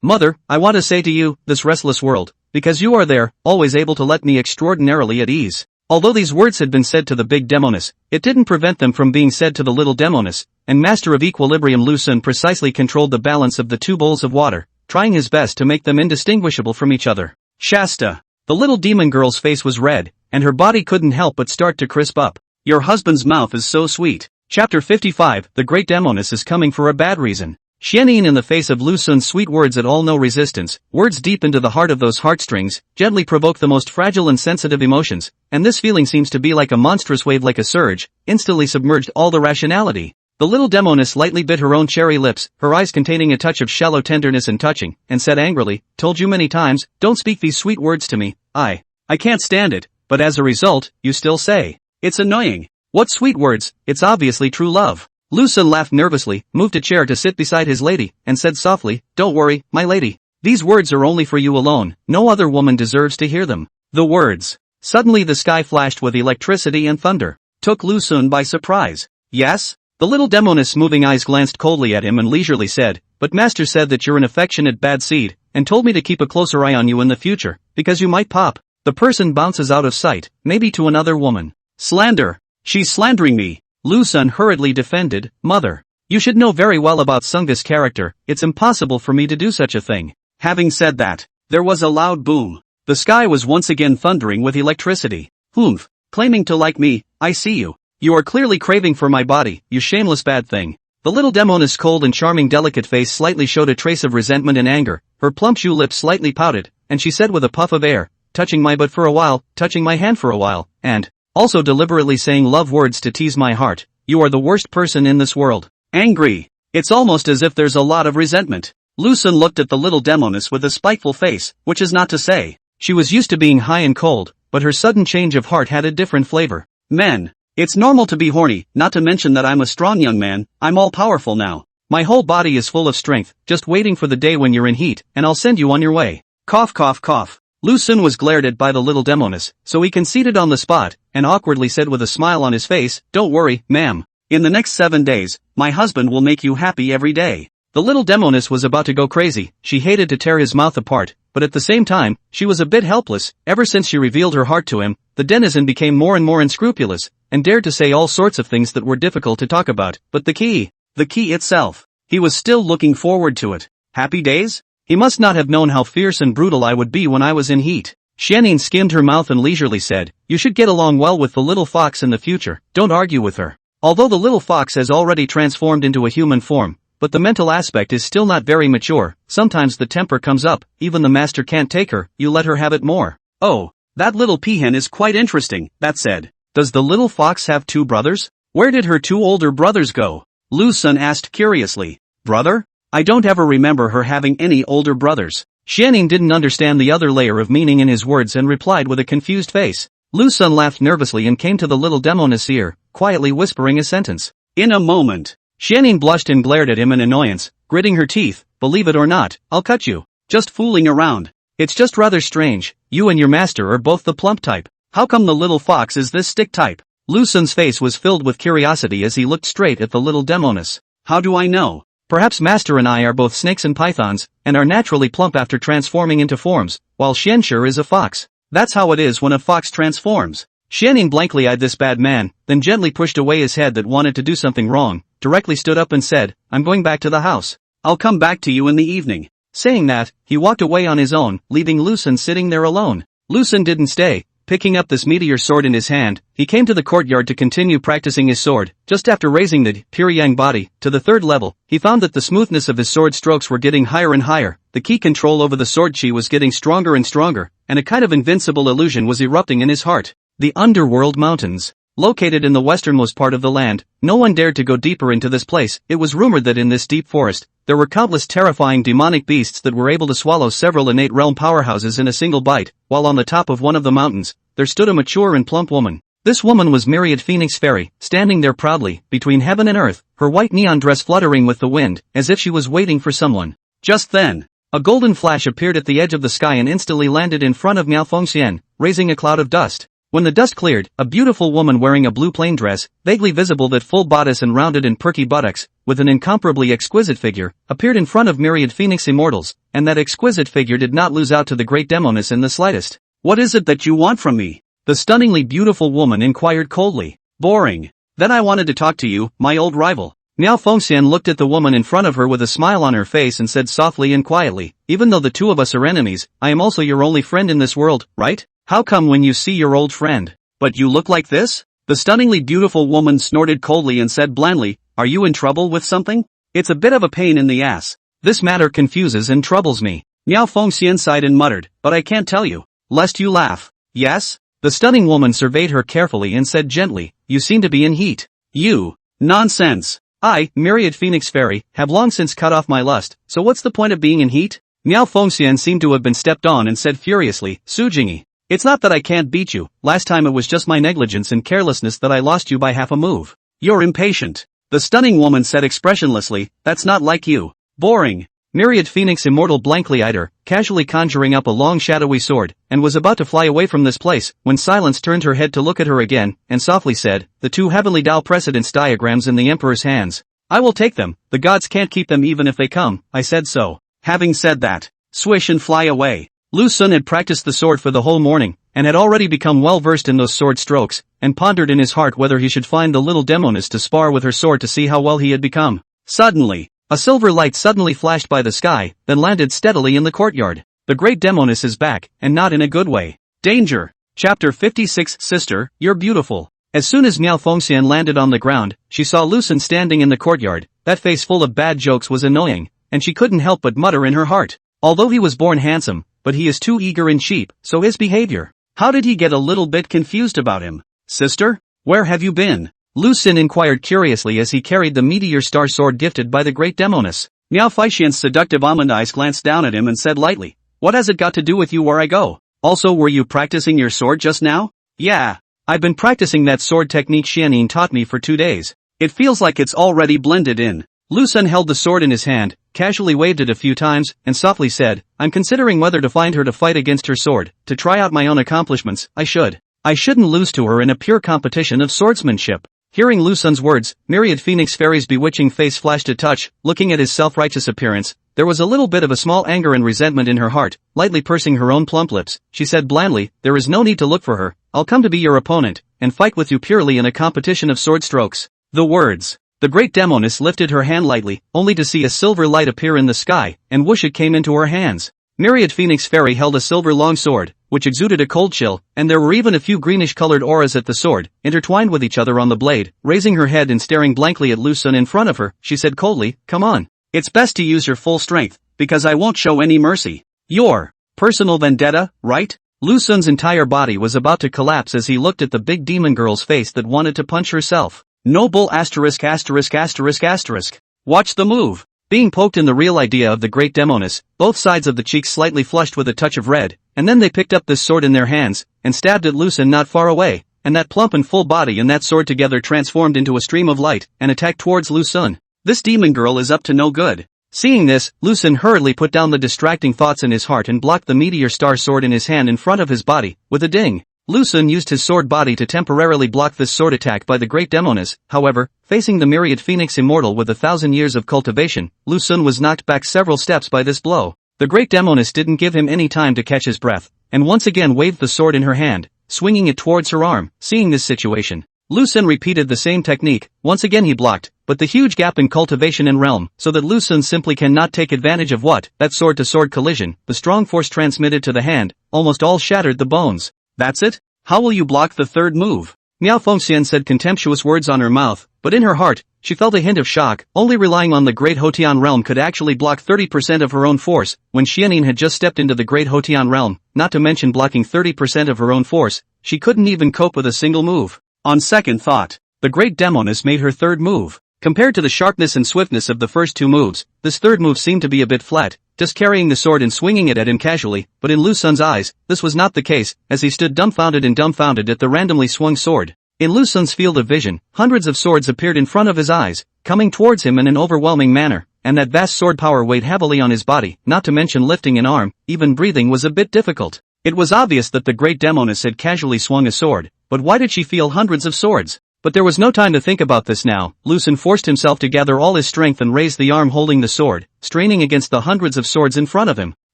Mother, I want to say to you, this restless world, because you are there, always able to let me extraordinarily at ease. Although these words had been said to the big Demoness, it didn't prevent them from being said to the little Demoness, and Master of Equilibrium Lu Sun precisely controlled the balance of the two bowls of water, trying his best to make them indistinguishable from each other. Shasta. The little demon girl's face was red, and her body couldn't help but start to crisp up. Your husband's mouth is so sweet. Chapter 55, The Great Demoness is coming for a bad reason. Xianing in the face of Lu Sun's sweet words at all no resistance, words deep into the heart of those heartstrings, gently provoke the most fragile and sensitive emotions, and this feeling seems to be like a monstrous wave like a surge, instantly submerged all the rationality. The little Demoness lightly bit her own cherry lips, her eyes containing a touch of shallow tenderness and touching, and said angrily, told you many times, don't speak these sweet words to me. I can't stand it, but as a result, you still say. It's annoying. What sweet words, it's obviously true love. Lu Sun laughed nervously, moved a chair to sit beside his lady, and said softly, don't worry, my lady. These words are only for you alone, no other woman deserves to hear them. The words. Suddenly the sky flashed with electricity and thunder. Took Lu Sun by surprise. Yes? The little Demoness' moving eyes glanced coldly at him and leisurely said, but Master said that you're an affectionate bad seed, and told me to keep a closer eye on you in the future, because you might pop. The person bounces out of sight, maybe to another woman. Slander. She's slandering me. Lu Sun hurriedly defended, Mother. You should know very well about Sangha's character, it's impossible for me to do such a thing. Having said that, there was a loud boom. The sky was once again thundering with electricity. Humph. Claiming to like me, I see you. You are clearly craving for my body, you shameless bad thing. The little Demoness' cold and charming delicate face slightly showed a trace of resentment and anger, her plump shoe lips slightly pouted, and she said with a puff of air, touching my butt for a while, touching my hand for a while, and also deliberately saying love words to tease my heart. You are the worst person in this world. Angry. It's almost as if there's a lot of resentment. Lu Sun looked at the little Demoness with a spiteful face, which is not to say. She was used to being high and cold, but her sudden change of heart had a different flavor. Men. It's normal to be horny, not to mention that I'm a strong young man, I'm all powerful now. My whole body is full of strength, just waiting for the day when you're in heat, and I'll send you on your way. Cough cough cough. Lu Sun was glared at by the little Demoness, so he conceded on the spot, and awkwardly said with a smile on his face, don't worry, ma'am. In the next 7 days, my husband will make you happy every day. The little Demoness was about to go crazy, she hated to tear his mouth apart, but at the same time, she was a bit helpless. Ever since she revealed her heart to him, the denizen became more and more unscrupulous, and dared to say all sorts of things that were difficult to talk about, but the key itself. He was still looking forward to it. Happy days? He must not have known how fierce and brutal I would be when I was in heat. Xianing skimmed her mouth and leisurely said, you should get along well with the little fox in the future, don't argue with her. Although the little fox has already transformed into a human form, but the mental aspect is still not very mature, sometimes the temper comes up, even the master can't take her, you let her have it more. Oh, that little peahen is quite interesting, that said. Does the little fox have 2 brothers? Where did her 2 older brothers go? Lu Sun asked curiously. Brother? I don't ever remember her having any older brothers. Xianing didn't understand the other layer of meaning in his words and replied with a confused face. Lu Sun laughed nervously and came to the little Demoness' ear, quietly whispering a sentence. In a moment. Xianing blushed and glared at him in annoyance, gritting her teeth, believe it or not, I'll cut you. Just fooling around. It's just rather strange, you and your master are both the plump type. How come the little fox is this stick type? Lu Xun's face was filled with curiosity as he looked straight at the little Demoness. How do I know? Perhaps Master and I are both snakes and pythons, and are naturally plump after transforming into forms, while Xianxue is a fox. That's how it is when a fox transforms. Xianing blankly eyed this bad man, then gently pushed away his head that wanted to do something wrong, directly stood up and said, I'm going back to the house. I'll come back to you in the evening. Saying that, he walked away on his own, leaving Lu Xun sitting there alone. Lu Xun didn't stay. Picking up this meteor sword in his hand, he came to the courtyard to continue practicing his sword. Just after raising the pure yang body to the 3rd level, he found that the smoothness of his sword strokes were getting higher and higher, the key control over the sword chi was getting stronger and stronger, and a kind of invincible illusion was erupting in his heart. The Underworld Mountains. Located in the westernmost part of the land, no one dared to go deeper into this place. It was rumored that in this deep forest, there were countless terrifying demonic beasts that were able to swallow several innate realm powerhouses in a single bite, while on the top of one of the mountains, there stood a mature and plump woman. This woman was Myriad Phoenix Fairy, standing there proudly, between heaven and earth, her white neon dress fluttering with the wind, as if she was waiting for someone. Just then, a golden flash appeared at the edge of the sky and instantly landed in front of Miao Fengxian, raising a cloud of dust. When the dust cleared, a beautiful woman wearing a blue plain dress, vaguely visible that full bodice and rounded and perky buttocks, with an incomparably exquisite figure, appeared in front of Myriad Phoenix Immortals, and that exquisite figure did not lose out to the great Demoness in the slightest. What is it that you want from me? The stunningly beautiful woman inquired coldly. Boring. Then I wanted to talk to you, my old rival. Miao Fengxian looked at the woman in front of her with a smile on her face and said softly and quietly, even though the two of us are enemies, I am also your only friend in this world, right? How come when you see your old friend? But you look like this? The stunningly beautiful woman snorted coldly and said blandly, are you in trouble with something? It's a bit of a pain in the ass. This matter confuses and troubles me. Miao Fengxian sighed and muttered, but I can't tell you, lest you laugh. Yes? The stunning woman surveyed her carefully and said gently, you seem to be in heat. You. Nonsense. I, Myriad Phoenix Fairy, have long since cut off my lust, so what's the point of being in heat? Miao Fengxian seemed to have been stepped on and said furiously, Su Jingyi. It's not that I can't beat you, last time it was just my negligence and carelessness that I lost you by half a move. You're impatient. The stunning woman said expressionlessly, that's not like you. Boring. Myriad Phoenix Immortal blankly eyed her, casually conjuring up a long shadowy sword, and was about to fly away from this place, when Silence turned her head to look at her again, and softly said, the 2 heavenly Tao precedence diagrams in the Emperor's hands. I will take them, the gods can't keep them even if they come, I said so. Having said that, swish and fly away. Lu Xun had practiced the sword for the whole morning, and had already become well versed in those sword strokes, and pondered in his heart whether he should find the little Demoness to spar with her sword to see how well he had become. Suddenly, a silver light suddenly flashed by the sky, then landed steadily in the courtyard. The great Demoness is back, and not in a good way. Danger! Chapter 56 Sister, you're beautiful. As soon as Miao Fengxian landed on the ground, she saw Lu Xun standing in the courtyard. That face full of bad jokes was annoying, and she couldn't help but mutter in her heart. Although he was born handsome, but he is too eager and cheap, so his behavior. How did he get a little bit confused about him? Sister? Where have you been? Lu Xun inquired curiously as he carried the meteor star sword gifted by the great Demoness. Miao Fengxian's seductive almond eyes glanced down at him and said lightly, what has it got to do with you where I go? Also, were you practicing your sword just now? Yeah. I've been practicing that sword technique Xianing taught me for 2 days. It feels like it's already blended in. Lu Xun held the sword in his hand, casually waved it a few times, and softly said, I'm considering whether to find her to fight against her sword. To try out my own accomplishments, I shouldn't lose to her in a pure competition of swordsmanship. Hearing Lu Xun's words, Myriad Phoenix Fairy's bewitching face flashed a touch. Looking at his self-righteous appearance, there was a little bit of a small anger and resentment in her heart. Lightly pursing her own plump lips, she said blandly, there is no need to look for her. I'll come to be your opponent, and fight with you purely in a competition of sword strokes. The words. The great Demoness lifted her hand lightly, only to see a silver light appear in the sky, and whoosh it came into her hands. Myriad Phoenix Fairy held a silver long sword, which exuded a cold chill, and there were even a few greenish-colored auras at the sword, intertwined with each other on the blade. Raising her head and staring blankly at Lu Xun in front of her, she said coldly, come on. It's best to use your full strength, because I won't show any mercy. Your personal vendetta, right? Lu Xun's entire body was about to collapse as he looked at the big demon girl's face that wanted to punch herself. Noble asterisk asterisk asterisk asterisk. Watch the move. Being poked in the real idea of the great Demoness, both sides of the cheeks slightly flushed with a touch of red, and then they picked up this sword in their hands, and stabbed at Lu Xun not far away, and that plump and full body and that sword together transformed into a stream of light, and attacked towards Lu Xun. This demon girl is up to no good. Seeing this, Lu Xun hurriedly put down the distracting thoughts in his heart and blocked the meteor star sword in his hand in front of his body, with a ding. Lu Xun used his sword body to temporarily block this sword attack by the great Demoness. However, facing the myriad Phoenix Immortal with 1,000 years of cultivation, Lu Xun was knocked back several steps by this blow. The great Demoness didn't give him any time to catch his breath, and once again waved the sword in her hand, swinging it towards her arm. Seeing this situation, Lu Xun repeated the same technique. Once again he blocked, but the huge gap in cultivation and realm, so that Lu Xun simply cannot take advantage of that sword-to-sword collision. The strong force transmitted to the hand almost all shattered the bones. That's it? How will you block the third move? Miao Fengxian said contemptuous words on her mouth, but in her heart, she felt a hint of shock. Only relying on the Great Hotian realm could actually block 30% of her own force, when Xianin had just stepped into the Great Hotian realm, not to mention blocking 30% of her own force. She couldn't even cope with a single move. On second thought, the Great Demoness made her third move. Compared to the sharpness and swiftness of the first two moves, this third move seemed to be a bit flat, just carrying the sword and swinging it at him casually. But in Lu Xun's eyes, this was not the case, as he stood dumbfounded at the randomly swung sword. In Lu Xun's field of vision, hundreds of swords appeared in front of his eyes, coming towards him in an overwhelming manner, and that vast sword power weighed heavily on his body, not to mention lifting an arm. Even breathing was a bit difficult. It was obvious that the Great Demoness had casually swung a sword, but why did she feel hundreds of swords? But there was no time to think about this now. Lu Xun forced himself to gather all his strength and raised the arm holding the sword, straining against the hundreds of swords in front of him.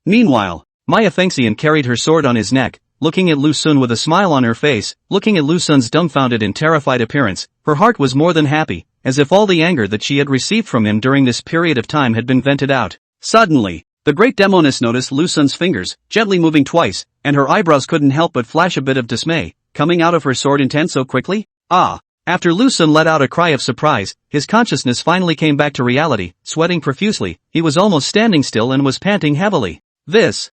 Meanwhile, Maya Fengxian carried her sword on his neck, looking at Lu Xun with a smile on her face. Looking at Lu Xun's dumbfounded and terrified appearance, her heart was more than happy, as if all the anger that she had received from him during this period of time had been vented out. Suddenly, the Great Demoness noticed Lu Xun's fingers, gently moving twice, and her eyebrows couldn't help but flash a bit of dismay, coming out of her sword intent so quickly? Ah! After Lu Xun let out a cry of surprise, his consciousness finally came back to reality. Sweating profusely, he was almost standing still and was panting heavily. This.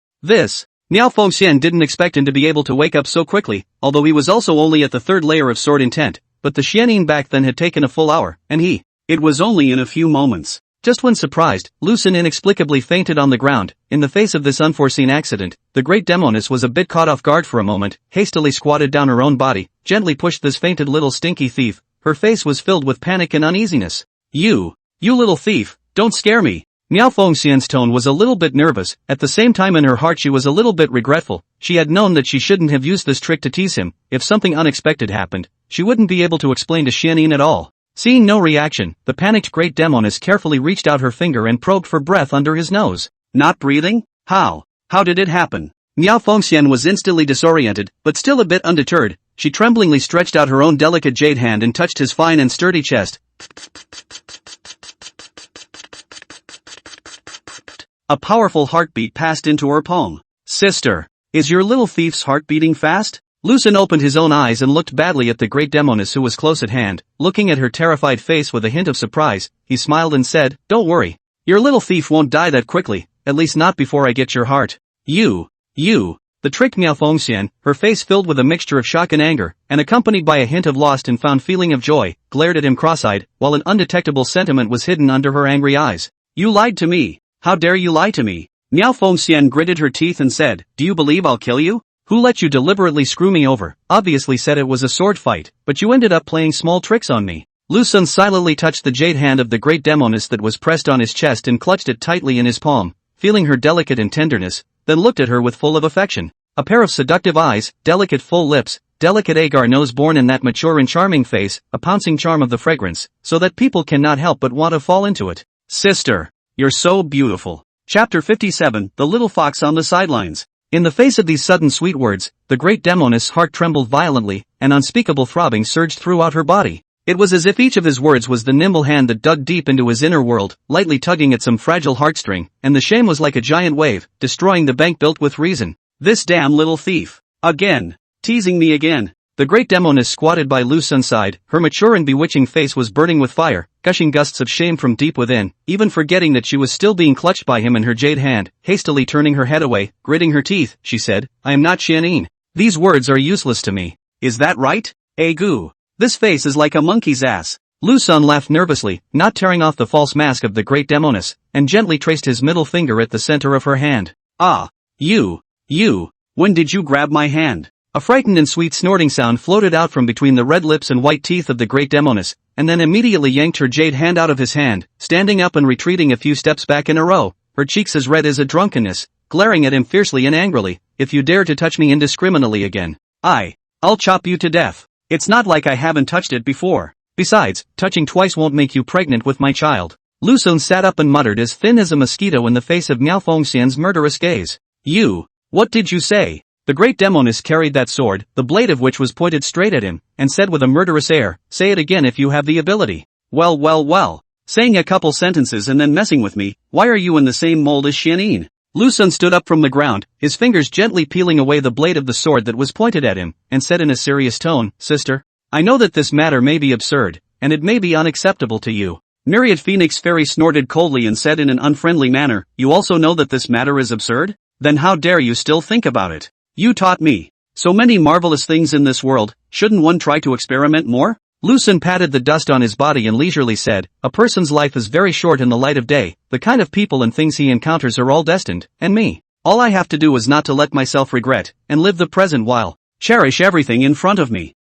Miao Fengxian didn't expect him to be able to wake up so quickly, although he was also only at the third layer of sword intent, but the Xianin back then had taken a full hour, and it was only in a few moments. Just when surprised, Lu Xun inexplicably fainted on the ground. In the face of this unforeseen accident, the Great Demoness was a bit caught off guard for a moment, hastily squatted down her own body, gently pushed this fainted little stinky thief. Her face was filled with panic and uneasiness. You little thief, don't scare me. Miao Fengxian's tone was a little bit nervous. At the same time in her heart she was a little bit regretful. She had known that she shouldn't have used this trick to tease him. If something unexpected happened, she wouldn't be able to explain to Xianin at all. Seeing no reaction, the panicked Great Demoness carefully reached out her finger and probed for breath under his nose. Not breathing? How did it happen? Miao Fengxian was instantly disoriented, but still a bit undeterred. She tremblingly stretched out her own delicate jade hand and touched his fine and sturdy chest. A powerful heartbeat passed into her palm. Sister, is your little thief's heart beating fast? Lu Xun opened his own eyes and looked badly at the Great Demoness who was close at hand. Looking at her terrified face with a hint of surprise, he smiled and said, "Don't worry. Your little thief won't die that quickly, at least not before I get your heart." You. The tricked Miao Fengxian, her face filled with a mixture of shock and anger, and accompanied by a hint of lost and found feeling of joy, glared at him cross-eyed, while an undetectable sentiment was hidden under her angry eyes. You lied to me. How dare you lie to me? Miao Fengxian gritted her teeth and said, "Do you believe I'll kill you? Who let you deliberately screw me over? Obviously said it was a sword fight, but you ended up playing small tricks on me." Lu Xun silently touched the jade hand of the Great Demoness that was pressed on his chest and clutched it tightly in his palm, feeling her delicate in tenderness, then looked at her with full of affection. A pair of seductive eyes, delicate full lips, delicate agar nose born in that mature and charming face, a pouncing charm of the fragrance, so that people cannot help but want to fall into it. Sister, you're so beautiful. Chapter 57, The Little Fox on the Sidelines. In the face of these sudden sweet words, the Great Demoness' heart trembled violently, and unspeakable throbbing surged throughout her body. It was as if each of his words was the nimble hand that dug deep into his inner world, lightly tugging at some fragile heartstring, and the shame was like a giant wave, destroying the bank built with reason. This damn little thief. Again. Teasing me again. The Great Demoness squatted by Lu Xun's side, her mature and bewitching face was burning with fire, gushing gusts of shame from deep within, even forgetting that she was still being clutched by him in her jade hand. Hastily turning her head away, gritting her teeth, she said, "I am not Xianin. These words are useless to me. Is that right? Goo. This face is like a monkey's ass." Lu Xun laughed nervously, not tearing off the false mask of the Great Demoness, and gently traced his middle finger at the center of her hand. "Ah. You. When did you grab my hand?" A frightened and sweet snorting sound floated out from between the red lips and white teeth of the Great Demoness, and then immediately yanked her jade hand out of his hand, standing up and retreating a few steps back in a row, her cheeks as red as a drunkenness, glaring at him fiercely and angrily. "If you dare to touch me indiscriminately again, I'll chop you to death. It's not like I haven't touched it before. Besides, touching twice won't make you pregnant with my child. Lu Xun sat up and muttered as thin as a mosquito in the face of Miao Fengxian's murderous gaze. You! What did you say? The great Demoness carried that sword, the blade of which was pointed straight at him, and said with a murderous air, say it again if you have the ability. Well. Saying a couple sentences and then messing with me, why are you in the same mold as Xianin? Lu Xun stood up from the ground, his fingers gently peeling away the blade of the sword that was pointed at him, and said in a serious tone, Sister, I know that this matter may be absurd, and it may be unacceptable to you. Myriad Phoenix Fairy snorted coldly and said in an unfriendly manner, you also know that this matter is absurd? Then how dare you still think about it? You taught me so many marvelous things in this world, shouldn't one try to experiment more? Lu Xun patted the dust on his body and leisurely said, a person's life is very short in the light of day, the kind of people and things he encounters are all destined, and me. All I have to do is not to let myself regret, and live the present while cherish everything in front of me.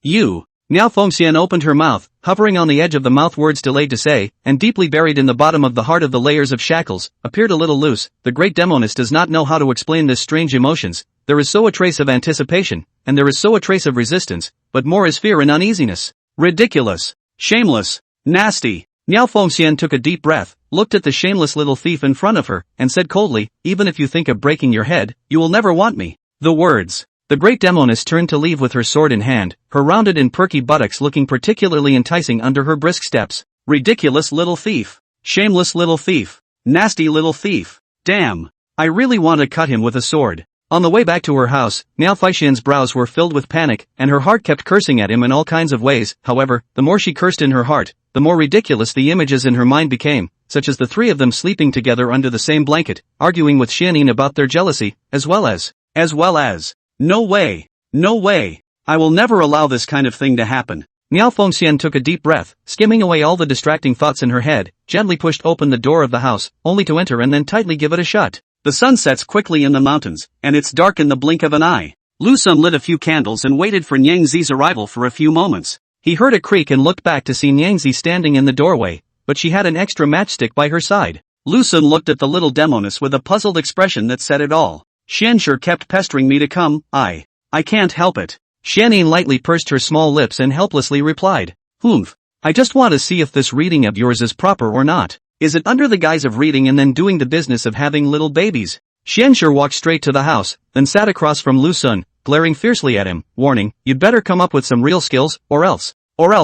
You. Miao Fengxian opened her mouth, hovering on the edge of the mouth words delayed to say, and deeply buried in the bottom of the heart of the layers of shackles, appeared a little loose. The great Demoness does not know how to explain this strange emotions. There is so a trace of anticipation, and there is so a trace of resistance, but more is fear and uneasiness. Ridiculous. Shameless. Nasty. Miao Fengxian took a deep breath, looked at the shameless little thief in front of her, and said coldly, even if you think of breaking your head, you will never want me. The words. The great Demoness turned to leave with her sword in hand, her rounded and perky buttocks looking particularly enticing under her brisk steps. Ridiculous little thief. Shameless little thief. Nasty little thief. Damn. I really want to cut him with a sword. On the way back to her house, Miao Fengxian's brows were filled with panic, and her heart kept cursing at him in all kinds of ways. However, the more she cursed in her heart, the more ridiculous the images in her mind became, such as the three of them sleeping together under the same blanket, arguing with Xianin about their jealousy, as well as, no way. I will never allow this kind of thing to happen. Miao Fengxian took a deep breath, skimming away all the distracting thoughts in her head, gently pushed open the door of the house, only to enter and then tightly give it a shut. The sun sets quickly in the mountains, and it's dark in the blink of an eye. Lu Xun lit a few candles and waited for Niang Zi's arrival for a few moments. He heard a creak and looked back to see Niang Zi standing in the doorway, but she had an extra matchstick by her side. Lu Xun looked at the little Demoness with a puzzled expression that said it all. Xianxue kept pestering me to come, I can't help it. Xianin lightly pursed her small lips and helplessly replied, I just want to see if this reading of yours is proper or not. Is it under the guise of reading and then doing the business of having little babies? Xianxue walked straight to the house, then sat across from Lu Xun, glaring fiercely at him, warning, you'd better come up with some real skills, or else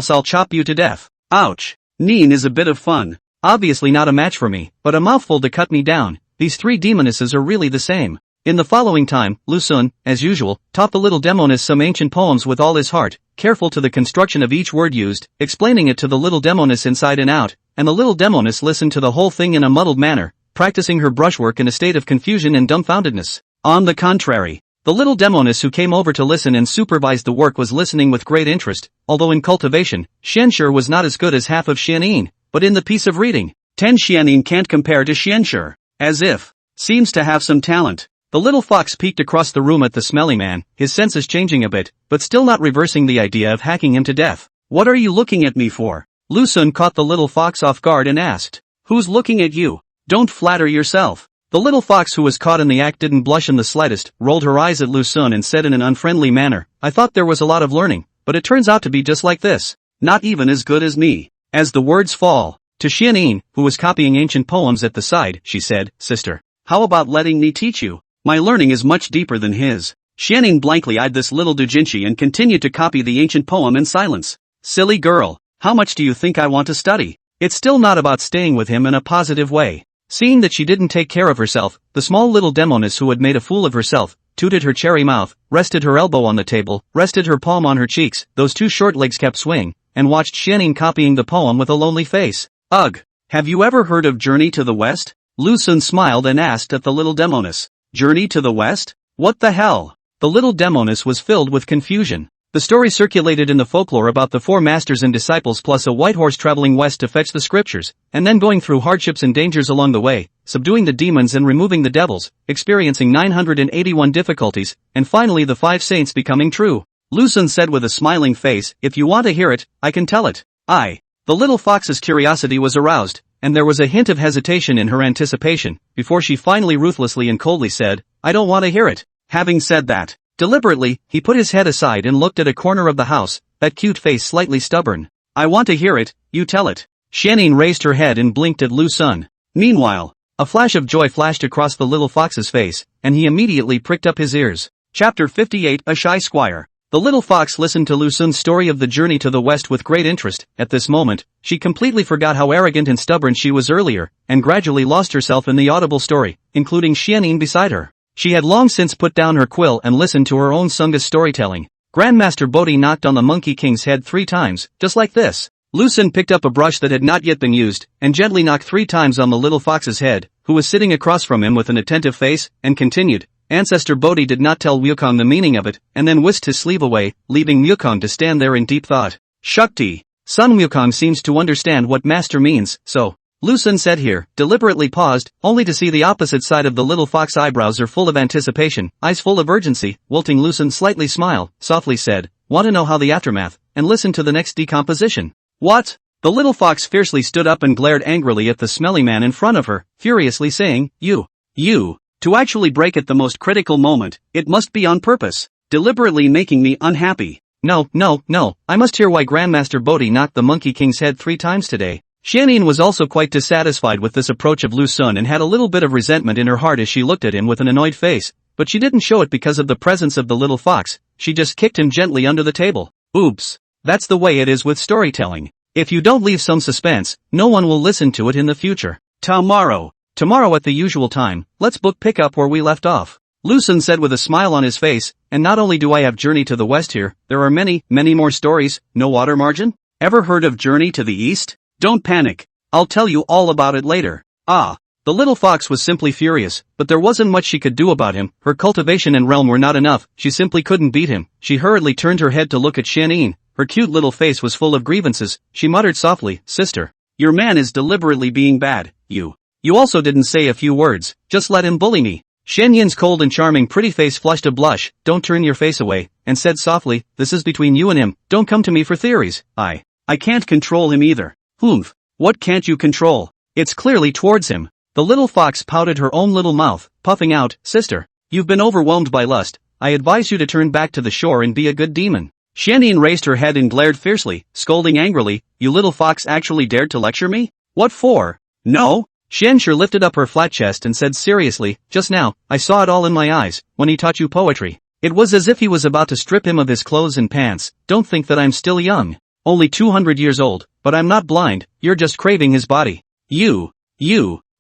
I'll chop you to death. Ouch. Neen is a bit of fun. Obviously not a match for me, but a mouthful to cut me down. These three demonesses are really the same. In the following time, Lu Xun, as usual, taught the little Demoness some ancient poems with all his heart, careful to the construction of each word used, explaining it to the little Demoness inside and out, and the little Demoness listened to the whole thing in a muddled manner, practicing her brushwork in a state of confusion and dumbfoundedness. On the contrary, the little Demoness who came over to listen and supervise the work was listening with great interest, although in cultivation, Xianxue was not as good as half of Xianin, but in the piece of reading, 10 Xianin can't compare to Xianxue. As if. Seems to have some talent. The little fox peeked across the room at the smelly man, his senses changing a bit, but still not reversing the idea of hacking him to death. What are you looking at me for? Lu Xun caught the little fox off guard and asked. Who's looking at you? Don't flatter yourself. The little fox who was caught in the act didn't blush in the slightest, rolled her eyes at Lu Xun and said in an unfriendly manner, I thought there was a lot of learning, but it turns out to be just like this. Not even as good as me. As the words fall. To Xianin, who was copying ancient poems at the side, she said, Sister, how about letting me teach you? My learning is much deeper than his. Xianin blankly eyed this little doujinshi and continued to copy the ancient poem in silence. Silly girl, how much do you think I want to study? It's still not about staying with him in a positive way. Seeing that she didn't take care of herself, the small little Demoness who had made a fool of herself, tooted her cherry mouth, rested her elbow on the table, rested her palm on her cheeks, those two short legs kept swaying, and watched Xianin copying the poem with a lonely face. Ugh, have you ever heard of Journey to the West? Lu Xun smiled and asked at the little Demoness. Journey to the West? What the hell? The little Demoness was filled with confusion. The story circulated in the folklore about the 4 masters and disciples plus a white horse traveling west to fetch the scriptures, and then going through hardships and dangers along the way, subduing the demons and removing the devils, experiencing 981 difficulties, and finally the 5 saints becoming true. Lu Xun said with a smiling face, if you want to hear it, I can tell it. The little fox's curiosity was aroused, and there was a hint of hesitation in her anticipation, before she finally ruthlessly and coldly said, I don't want to hear it. Having said that, Deliberately, he put his head aside and looked at a corner of the house, that cute face slightly stubborn. I want to hear it, you tell it. Xianyin raised her head and blinked at Lu Sun. Meanwhile, a flash of joy flashed across the little fox's face, and he immediately pricked up his ears. Chapter 58 A Shy Squire. The little fox listened to Lu Sun's story of the journey to the west with great interest. At this moment, she completely forgot how arrogant and stubborn she was earlier, and gradually lost herself in the audible story, including Xianyin beside her. She had long since put down her quill and listened to her own Sunga's storytelling. Grandmaster Bodhi knocked on the Monkey King's head 3 times, just like this. Lu Sun picked up a brush that had not yet been used, and gently knocked 3 times on the little fox's head, who was sitting across from him with an attentive face, and continued. Ancestor Bodhi did not tell Wukong the meaning of it, and then whisked his sleeve away, leaving Wukong to stand there in deep thought. Shakti. Son Wukong seems to understand what master means, so. Lu Sun said here, deliberately paused, only to see the opposite side of the little fox eyebrows are full of anticipation, eyes full of urgency. Wilting Lu Sun slightly smiled, softly said, want to know how the aftermath, and listen to the next decomposition. What? The little fox fiercely stood up and glared angrily at the smelly man in front of her, furiously saying, You. To actually break at the most critical moment, it must be on purpose, deliberately making me unhappy. No, I must hear why Grandmaster Bodhi knocked the Monkey King's head 3 times today. Xianyin was also quite dissatisfied with this approach of Lu Sun and had a little bit of resentment in her heart as she looked at him with an annoyed face, but she didn't show it because of the presence of the little fox. She just kicked him gently under the table. Oops. That's the way it is with storytelling. If you don't leave some suspense, no one will listen to it in the future. Tomorrow at the usual time, let's pick up where we left off. Lu Sun said with a smile on his face, and not only do I have Journey to the West here, there are many more stories. No water margin? Ever heard of Journey to the East? Don't panic. I'll tell you all about it later. The little fox was simply furious, but there wasn't much she could do about him. Her cultivation and realm were not enough, she simply couldn't beat him. She hurriedly turned her head to look at Xianyin. Her cute little face was full of grievances. She muttered softly, Sister, your man is deliberately being bad. You also didn't say a few words, just let him bully me. Xianyin's cold and charming pretty face flushed a blush. Don't turn your face away, and said softly, this is between you and him, don't come to me for theories. I can't control him either. Humph. What can't you control? It's clearly towards him. The little fox pouted her own little mouth, puffing out, Sister, you've been overwhelmed by lust. I advise you to turn back to the shore and be a good demon. Xianyin raised her head and glared fiercely, scolding angrily, you little fox actually dared to lecture me? What for? No? Xianxue lifted up her flat chest and said seriously, just now, I saw it all in my eyes, when he taught you poetry. It was as if he was about to strip him of his clothes and pants. Don't think that I'm still young. Only 200 years old, but I'm not blind, you're just craving his body. You.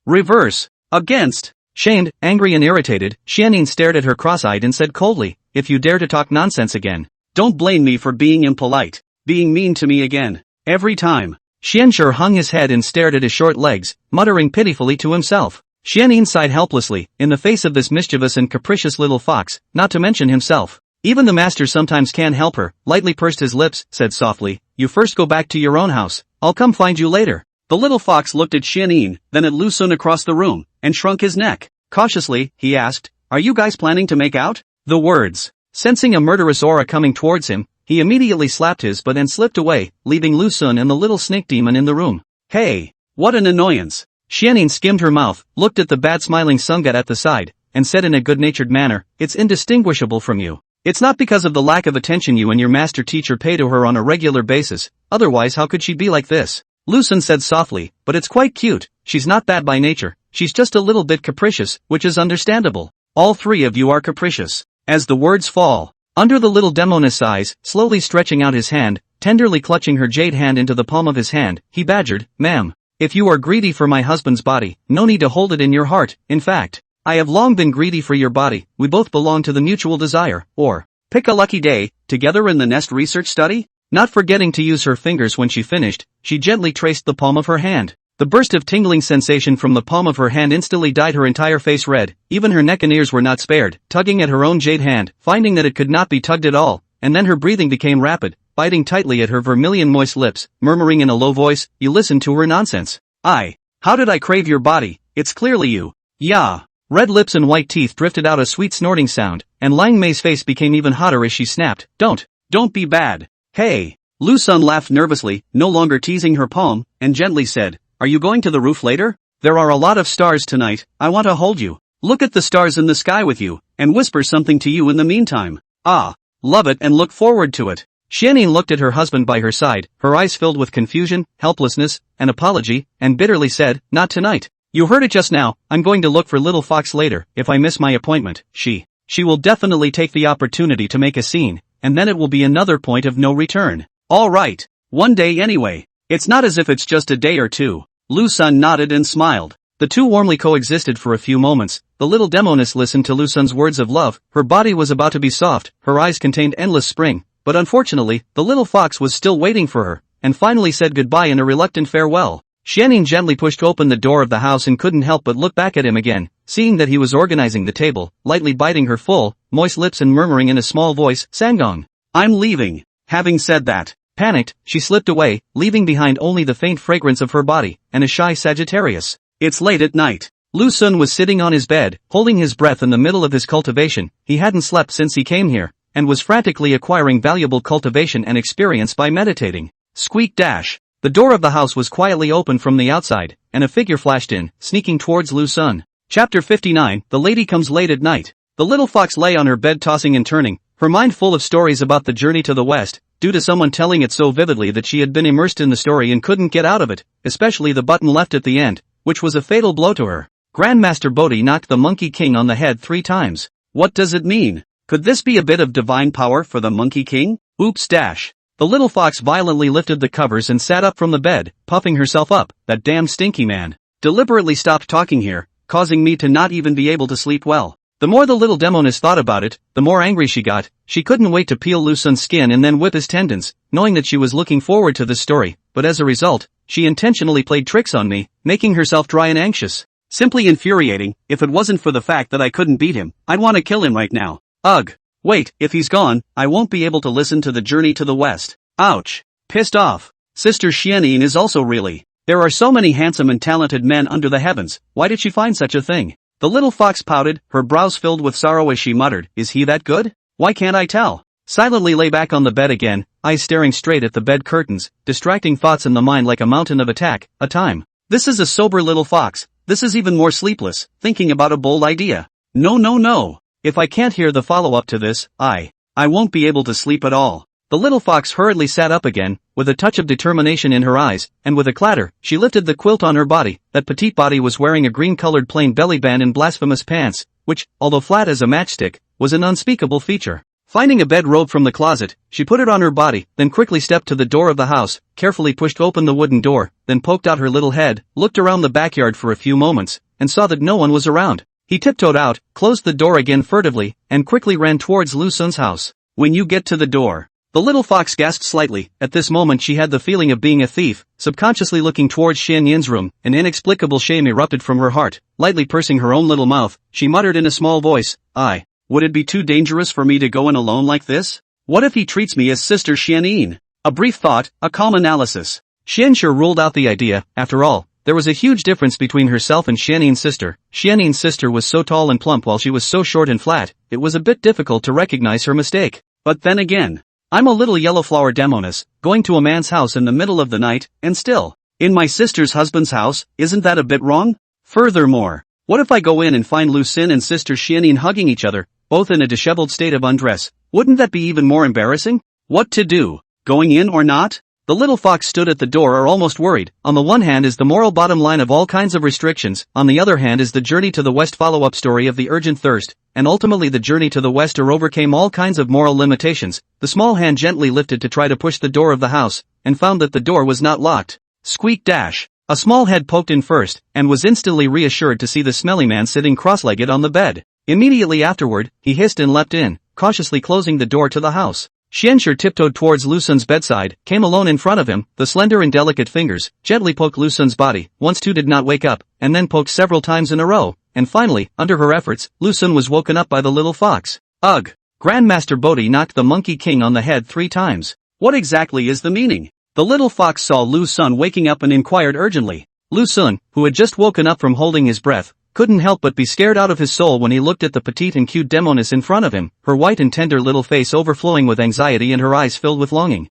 Reverse. Against. Shamed, angry and irritated, Xianyin stared at her cross-eyed and said coldly, if you dare to talk nonsense again, don't blame me for being impolite, being mean to me again. Every time. Xianxue hung his head and stared at his short legs, muttering pitifully to himself. Xianyin sighed helplessly, in the face of this mischievous and capricious little fox, not to mention himself. Even the master sometimes can't help her, lightly pursed his lips, said softly, you first go back to your own house, I'll come find you later. The little fox looked at Xianyin, then at Lu Sun across the room, and shrunk his neck. Cautiously, he asked, are you guys planning to make out? The words. Sensing a murderous aura coming towards him, he immediately slapped his butt and slipped away, leaving Lu Sun and the little snake demon in the room. Hey, what an annoyance. Xianyin skimmed her mouth, looked at the bad smiling Sungat at the side, and said in a good-natured manner, it's indistinguishable from you. It's not because of the lack of attention you and your master teacher pay to her on a regular basis, otherwise how could she be like this? Lu Sun said softly, but it's quite cute, she's not bad by nature, she's just a little bit capricious, which is understandable. All 3 of you are capricious. As the words fall, under the little Demoness eyes, slowly stretching out his hand, tenderly clutching her jade hand into the palm of his hand, he badgered, ma'am, if you are greedy for my husband's body, no need to hold it in your heart. In fact, I have long been greedy for your body. We both belong to the mutual desire. Or, pick a lucky day, together in the nest research study? Not forgetting to use her fingers when she finished, she gently traced the palm of her hand. The burst of tingling sensation from the palm of her hand instantly dyed her entire face red. Even her neck and ears were not spared, tugging at her own jade hand, finding that it could not be tugged at all, and then her breathing became rapid, biting tightly at her vermilion moist lips, murmuring in a low voice, you listen to her nonsense. How did I crave your body? It's clearly you. Yeah. Red lips and white teeth drifted out a sweet snorting sound, and Lang Mei's face became even hotter as she snapped, don't be bad. Hey. Lu Sun laughed nervously, no longer teasing her palm, and gently said, are you going to the roof later? There are a lot of stars tonight, I want to hold you. Look at the stars in the sky with you, and whisper something to you in the meantime. Ah, love it and look forward to it. Xianyin looked at her husband by her side, her eyes filled with confusion, helplessness, and apology, and bitterly said, "Not tonight. You heard it just now, I'm going to look for little fox later, if I miss my appointment, she will definitely take the opportunity to make a scene, and then it will be another point of no return." Alright. One day anyway. It's not as if it's just a day or two. Lu Sun nodded and smiled. The two warmly coexisted for a few moments. The little Demoness listened to Lu Sun's words of love, her body was about to be soft, her eyes contained endless spring, but unfortunately, the little fox was still waiting for her, and finally said goodbye in a reluctant farewell. Xianyin gently pushed open the door of the house and couldn't help but look back at him again, seeing that he was organizing the table, lightly biting her full, moist lips and murmuring in a small voice, "Sangong. I'm leaving." Having said that, panicked, she slipped away, leaving behind only the faint fragrance of her body, and a shy Sagittarius. It's late at night. Lu Sun was sitting on his bed, holding his breath in the middle of his cultivation. He hadn't slept since he came here, and was frantically acquiring valuable cultivation and experience by meditating. Squeak dash. The door of the house was quietly opened from the outside, and a figure flashed in, sneaking towards Lu Sun. Chapter 59, The Lady Comes Late at Night. The little fox lay on her bed tossing and turning, her mind full of stories about the journey to the west, due to someone telling it so vividly that she had been immersed in the story and couldn't get out of it, especially the button left at the end, which was a fatal blow to her. Grandmaster Bodhi knocked the Monkey King on the head 3 times. What does it mean? Could this be a bit of divine power for the Monkey King? Oops dash. The little fox violently lifted the covers and sat up from the bed, puffing herself up. That damn stinky man deliberately stopped talking here, causing me to not even be able to sleep well. The more the little Demoness thought about it, the more angry she got. She couldn't wait to peel Lu Sun's skin and then whip his tendons, knowing that she was looking forward to this story, but as a result, she intentionally played tricks on me, making herself dry and anxious. Simply infuriating. If it wasn't for the fact that I couldn't beat him, I'd want to kill him right now. Ugh. Wait, if he's gone, I won't be able to listen to the journey to the west. Ouch. Pissed off. Sister Xianyin is also really. There are so many handsome and talented men under the heavens, why did she find such a thing? The little fox pouted, her brows filled with sorrow as she muttered, "Is he that good? Why can't I tell?" Silently lay back on the bed again, eyes staring straight at the bed curtains, distracting thoughts in the mind like a mountain of attack, a time. This is a sober little fox. This is even more sleepless, thinking about a bold idea. No. If I can't hear the follow-up to this, I won't be able to sleep at all. The little fox hurriedly sat up again, with a touch of determination in her eyes, and with a clatter, she lifted the quilt on her body. That petite body was wearing a green-colored plain belly band and blasphemous pants, which, although flat as a matchstick, was an unspeakable feature. Finding a bedrobe from the closet, she put it on her body, then quickly stepped to the door of the house, carefully pushed open the wooden door, then poked out her little head, looked around the backyard for a few moments, and saw that no one was around. He tiptoed out, closed the door again furtively, and quickly ran towards Lu Sun's house. When you get to the door. The little fox gasped slightly. At this moment she had the feeling of being a thief, subconsciously looking towards Xianyin's room. An inexplicable shame erupted from her heart. Lightly pursing her own little mouth, she muttered in a small voice, would it be too dangerous for me to go in alone like this? What if he treats me as Sister Xianyin? A brief thought, a calm analysis. Xianxue ruled out the idea. After all, there was a huge difference between herself and Xianyin's sister. Xianyin's sister was so tall and plump while she was so short and flat, it was a bit difficult to recognize her mistake. But then again, I'm a little yellow flower Demoness, going to a man's house in the middle of the night, and still, in my sister's husband's house, isn't that a bit wrong? Furthermore, what if I go in and find Lu Sun and Sister Xianyin hugging each other, both in a disheveled state of undress? Wouldn't that be even more embarrassing? What to do? Going in or not? The little fox stood at the door almost worried. On the one hand is the moral bottom line of all kinds of restrictions, on the other hand is the journey to the west follow-up story of the urgent thirst, and ultimately the journey to the west overcame all kinds of moral limitations. The small hand gently lifted to try to push the door of the house, and found that the door was not locked. Squeak dash. A small head poked in first, and was instantly reassured to see the smelly man sitting cross-legged on the bed. Immediately afterward, he hissed and leapt in, cautiously closing the door to the house. Xianxue tiptoed towards Lu Sun's bedside, came alone in front of him, the slender and delicate fingers gently poked Lu Sun's body, once two did not wake up, and then poked several times in a row, and finally, under her efforts, Lu Sun was woken up by the little fox. Ugh! Grandmaster Bodhi knocked the Monkey King on the head 3 times. What exactly is the meaning? The little fox saw Lu Sun waking up and inquired urgently. Lu Sun, who had just woken up from holding his breath, couldn't help but be scared out of his soul when he looked at the petite and cute Demoness in front of him, her white and tender little face overflowing with anxiety and her eyes filled with longing.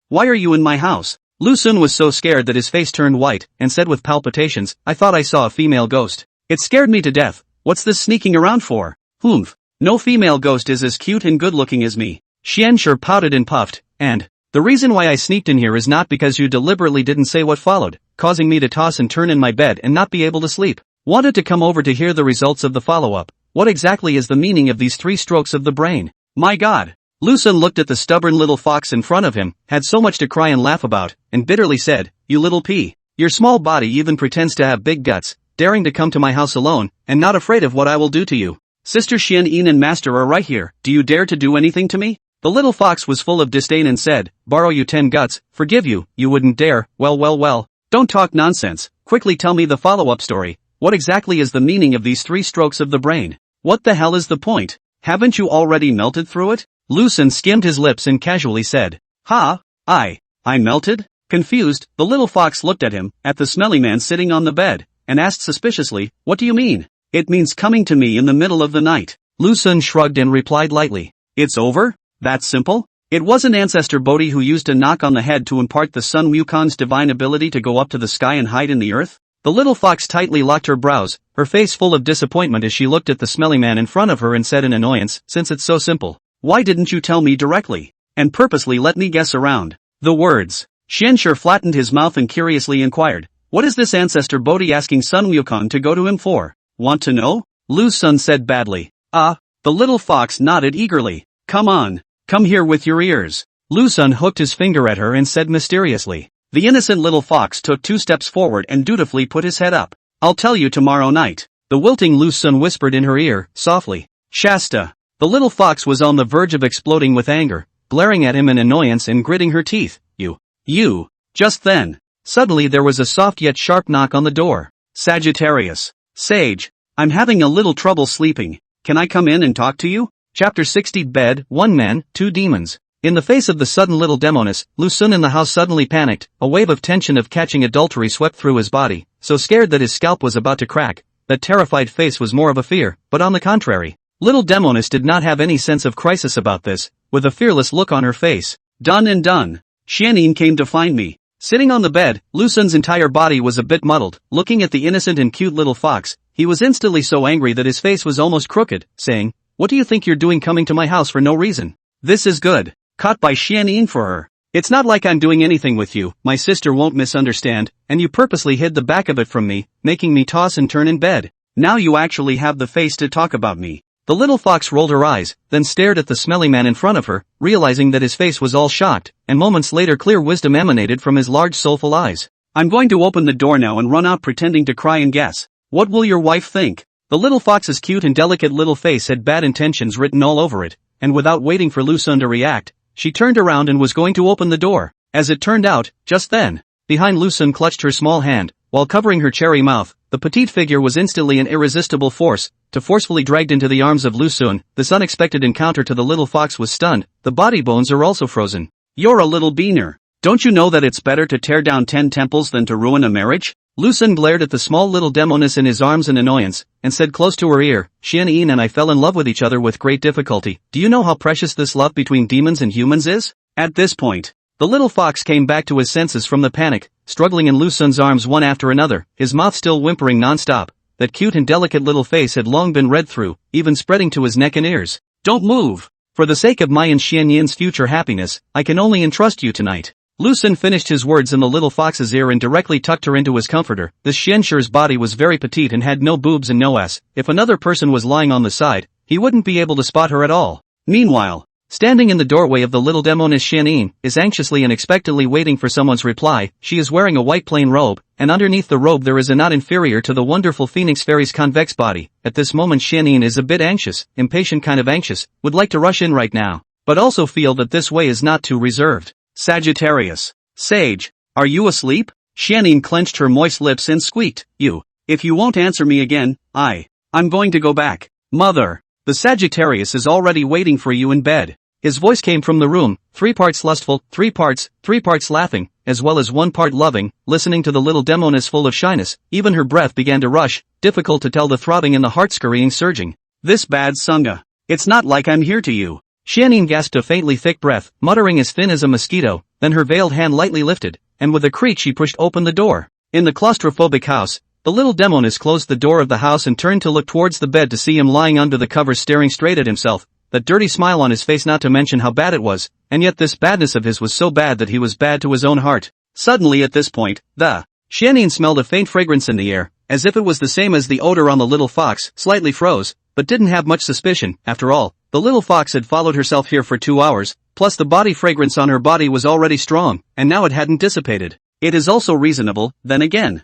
Why are you in my house? Lu Sun was so scared that his face turned white, and said with palpitations, I thought I saw a female ghost. It scared me to death. What's this sneaking around for? No female ghost is as cute and good-looking as me. Xianxue pouted and puffed, and the reason why I sneaked in here is not because you deliberately didn't say what followed, causing me to toss and turn in my bed and not be able to sleep. Wanted to come over to hear the results of the follow-up. What exactly is the meaning of these 3 strokes of the brain? My God. Lu Xun looked at the stubborn little fox in front of him, had so much to cry and laugh about, and bitterly said, "You little pea. Your small body even pretends to have big guts, daring to come to my house alone, and not afraid of what I will do to you. Sister Xian and Master are right here, do you dare to do anything to me?" The little fox was full of disdain and said, "Borrow you 10 guts, forgive you, you wouldn't dare, well, don't talk nonsense, quickly tell me the follow-up story. What exactly is the meaning of these 3 strokes of the brain? What the hell is the point? Haven't you already melted through it?" Lu Xun skimmed his lips and casually said, "Ha, I melted?" Confused, the little fox looked at him, at the smelly man sitting on the bed, and asked suspiciously, "What do you mean?" "It means coming to me in the middle of the night." Lu Xun shrugged and replied lightly, "It's over? That simple?" It was an ancestor Bodhi who used a knock on the head to impart the Sun Wukon's divine ability to go up to the sky and hide in the earth. The little fox tightly locked her brows, her face full of disappointment as she looked at the smelly man in front of her and said in annoyance, "Since it's so simple, why didn't you tell me directly? And purposely let me guess around the words." Xianxue flattened his mouth and curiously inquired, "What is this ancestor Bodhi asking Sun Wukong to go to him for? Want to know?" Lu Xun said badly. The little fox nodded eagerly. "Come on, come here with your ears." Lu Xun hooked his finger at her and said mysteriously. The innocent little fox took 2 steps forward and dutifully put his head up. "I'll tell you tomorrow night." The wilting Lu Xun whispered in her ear, softly. "Shasta." The little fox was on the verge of exploding with anger, glaring at him in annoyance and gritting her teeth. You. Just then, suddenly there was a soft yet sharp knock on the door. "Sagittarius. Sage. I'm having a little trouble sleeping. Can I come in and talk to you?" Chapter 60 Bed, 1 Man, 2 Demons. In the face of the sudden little Demoness, Lu Xun in the house suddenly panicked, a wave of tension of catching adultery swept through his body, so scared that his scalp was about to crack. That terrified face was more of a fear, but on the contrary, little Demoness did not have any sense of crisis about this, with a fearless look on her face. Done and done. Xianin came to find me. Sitting on the bed, Lu Xun's entire body was a bit muddled, looking at the innocent and cute little fox. He was instantly so angry that his face was almost crooked, saying, "What do you think you're doing coming to my house for no reason?" "This is good." Caught by Xianin for her. "It's not like I'm doing anything with you, my sister won't misunderstand, and you purposely hid the back of it from me, making me toss and turn in bed. Now you actually have the face to talk about me." The little fox rolled her eyes, then stared at the smelly man in front of her, realizing that his face was all shocked, and moments later clear wisdom emanated from his large soulful eyes. "I'm going to open the door now and run out pretending to cry and guess. What will your wife think?" The little fox's cute and delicate little face had bad intentions written all over it, and without waiting for Lu Xun to react, she turned around and was going to open the door. As it turned out, just then, behind Lu Xun clutched her small hand, while covering her cherry mouth. The petite figure was instantly an irresistible force, to forcefully dragged into the arms of Lu Xun. This unexpected encounter to the little fox was stunned. The body bones are also frozen. "You're a little beaner. Don't you know that it's better to tear down 10 temples than to ruin a marriage?" Lu Xun glared at the small little Demoness in his arms in annoyance, and said close to her ear, "Xian and I fell in love with each other with great difficulty. Do you know how precious this love between demons and humans is?" At this point, the little fox came back to his senses from the panic, struggling in Lu Xun's arms one after another, his mouth still whimpering non-stop. That cute and delicate little face had long been read through, even spreading to his neck and ears. "Don't move! For the sake of my and Xian future happiness, I can only entrust you tonight." Lu Xun finished his words in the little fox's ear and directly tucked her into his comforter. This Xianxue's body was very petite and had no boobs and no ass. If another person was lying on the side, he wouldn't be able to spot her at all. Meanwhile, standing in the doorway of the little Demoness, Xianin is anxiously and expectantly waiting for someone's reply. She is wearing a white plain robe, and underneath the robe there is a knot inferior to the wonderful Phoenix Fairy's convex body. At this moment Xianin is a bit anxious, impatient kind of anxious, would like to rush in right now, but also feel that this way is not too reserved. "Sagittarius. Sage. Are you asleep?" Xianin clenched her moist lips and squeaked, If you won't answer me again, I'm going to go back." "Mother. The Sagittarius is already waiting for you in bed." His voice came from the room, 3 parts lustful, 3 parts laughing, as well as 1 part loving. Listening to the little Demoness full of shyness, even her breath began to rush, difficult to tell the throbbing and the heart scurrying surging. "This bad Sunga. It's not like I'm here to you." Xianin gasped a faintly thick breath, muttering as thin as a mosquito, then her veiled hand lightly lifted, and with a creak she pushed open the door. In the claustrophobic house, The little Demoness closed the door of the house and turned to look towards the bed to see him lying under the covers staring straight at himself, that dirty smile on his face, not to mention how bad it was, and yet this badness of his was so bad that he was bad to his own heart. Suddenly at this point, the Xianyin smelled a faint fragrance in the air, as if it was the same as the odor on the little fox, slightly froze, but didn't have much suspicion. After all, the little fox had followed herself here for 2 hours, plus the body fragrance on her body was already strong, and now it hadn't dissipated. It is also reasonable, then again.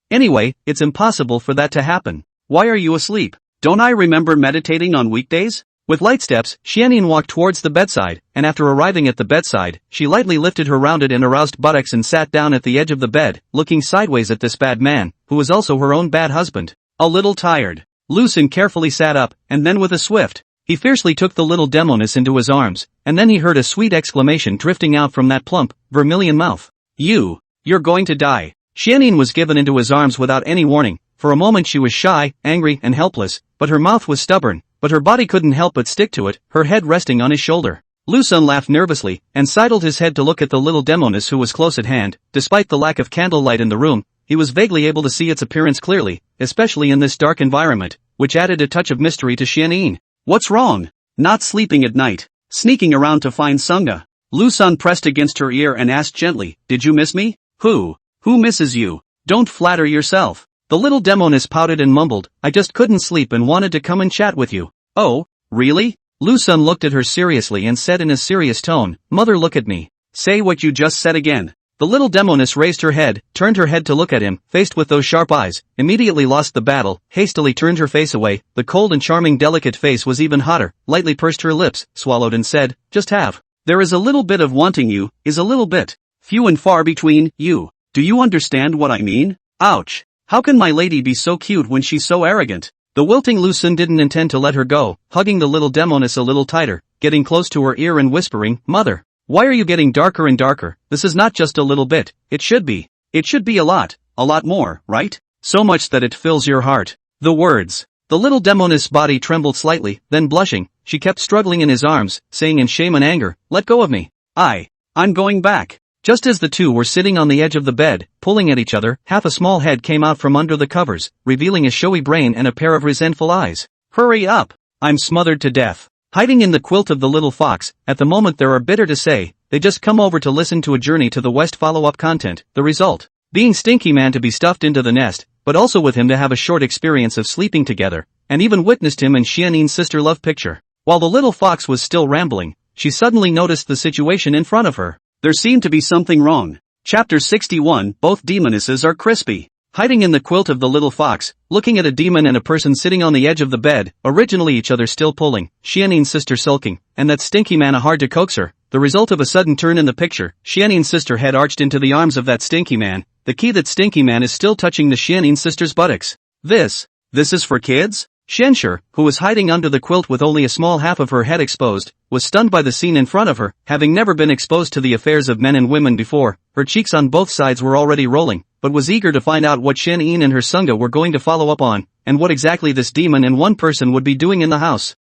Anyway, it's impossible for that to happen. Why are you asleep? Don't I remember meditating on weekdays? With light steps, Xianyin walked towards the bedside, and after arriving at the bedside, she lightly lifted her rounded and aroused buttocks and sat down at the edge of the bed, looking sideways at this bad man, who was also her own bad husband. A little tired, Lu Xun carefully sat up, and then with a swift, he fiercely took the little Demoness into his arms, and then he heard a sweet exclamation drifting out from that plump, vermilion mouth. You're going to die. Xianyin was given into his arms without any warning. For a moment she was shy, angry, and helpless, but her mouth was stubborn, but her body couldn't help but stick to it, her head resting on his shoulder. Lu Xun laughed nervously, and sidled his head to look at the little Demoness who was close at hand. Despite the lack of candlelight in the room, he was vaguely able to see its appearance clearly, especially in this dark environment, which added a touch of mystery to Xianyin. What's wrong? Not sleeping at night. Sneaking around to find Sunga. Lu Xun pressed against her ear and asked gently, did you miss me? Who misses you? Don't flatter yourself. The little Demoness pouted and mumbled, I just couldn't sleep and wanted to come and chat with you. Oh, really? Lu Xun looked at her seriously and said in a serious tone, Mother, look at me. Say what you just said again. The little Demoness raised her head, turned her head to look at him, faced with those sharp eyes, immediately lost the battle, hastily turned her face away. The cold and charming delicate face was even hotter, lightly pursed her lips, swallowed and said, just have. There is a little bit of wanting you, is a little bit. Few and far between, you. Do you understand what I mean? Ouch. How can my lady be so cute when she's so arrogant? The wilting Lu Xun didn't intend to let her go, hugging the little Demoness a little tighter, getting close to her ear and whispering, Mother, why are you getting darker and darker? This is not just a little bit, it should be. It should be a lot more, right? So much that it fills your heart. The words. The little Demoness' body trembled slightly, then blushing, she kept struggling in his arms, saying in shame and anger, let go of me. I'm going back. Just as the two were sitting on the edge of the bed, pulling at each other, half a small head came out from under the covers, revealing a showy brain and a pair of resentful eyes. Hurry up! I'm smothered to death. Hiding in the quilt of the little fox, at the moment there are bitter to say, they just come over to listen to a journey to the west follow-up content, the result being Stinky Man to be stuffed into the nest, but also with him to have a short experience of sleeping together, and even witnessed him and Xianyin's sister love picture. While the little fox was still rambling, she suddenly noticed the situation in front of her. There seemed to be something wrong. Chapter 61, both demonesses are crispy. Hiding in the quilt of the little fox, looking at a demon and a person sitting on the edge of the bed, originally each other still pulling, Xianyin's sister sulking, and that Stinky Man hard to coax her, the result of a sudden turn in the picture, Xianyin's sister head arched into the arms of that Stinky Man, the key that Stinky Man is still touching the Xianyin's sister's buttocks. This is for kids? Shenshur, who was hiding under the quilt with only a small half of her head exposed, was stunned by the scene in front of her, having never been exposed to the affairs of men and women before. Her cheeks on both sides were already rolling, but was eager to find out what Xianyin and her Sunga were going to follow up on, and what exactly this demon and one person would be doing in the house.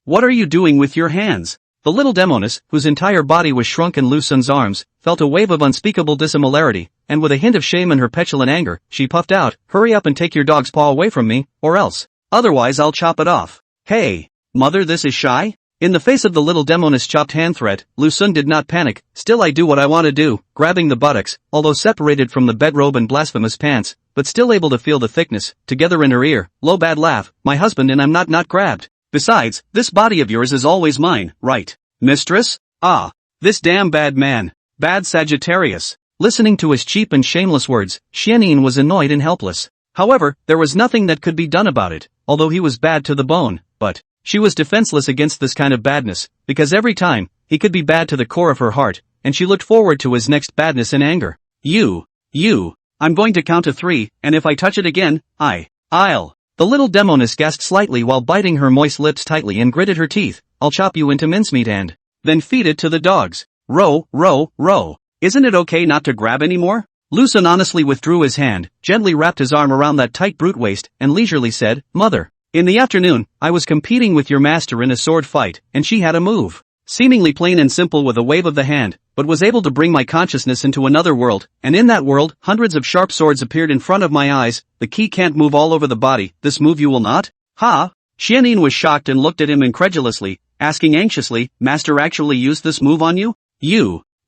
What are you doing with your hands? The little Demoness, whose entire body was shrunk in Lu Xun's arms, felt a wave of unspeakable dissimilarity, and with a hint of shame in her petulant anger, she puffed out, hurry up and take your dog's paw away from me, or else. Otherwise I'll chop it off. Hey, Mother, this is shy? In the face of the little Demoness' chopped hand threat, Lu Xun did not panic. Still, I do what I want to do, grabbing the buttocks, although separated from the bedrobe and blasphemous pants, but still able to feel the thickness, together in her ear, low bad laugh, my husband and I'm not grabbed. Besides, this body of yours is always mine, right, mistress? This damn bad man. Bad Sagittarius. Listening to his cheap and shameless words, Xianyin was annoyed and helpless. However, there was nothing that could be done about it, although he was bad to the bone, but she was defenseless against this kind of badness, because every time, he could be bad to the core of her heart, and she looked forward to his next badness in anger. I'm going to count to 3, and if I touch it again, I'll. The little Demoness gasped slightly while biting her moist lips tightly and gritted her teeth, I'll chop you into mincemeat and then feed it to the dogs. Row. Isn't it okay not to grab anymore? Lu Xun honestly withdrew his hand, gently wrapped his arm around that tight brute waist, and leisurely said, Mother, in the afternoon, I was competing with your master in a sword fight, and she had a move. seemingly plain and simple with a wave of the hand, but was able to bring my consciousness into another world, and in that world, hundreds of sharp swords appeared in front of my eyes. The key can't move all over the body, this move you will not? Ha! Xianyin was shocked and looked at him incredulously, asking anxiously, Master actually used this move on you?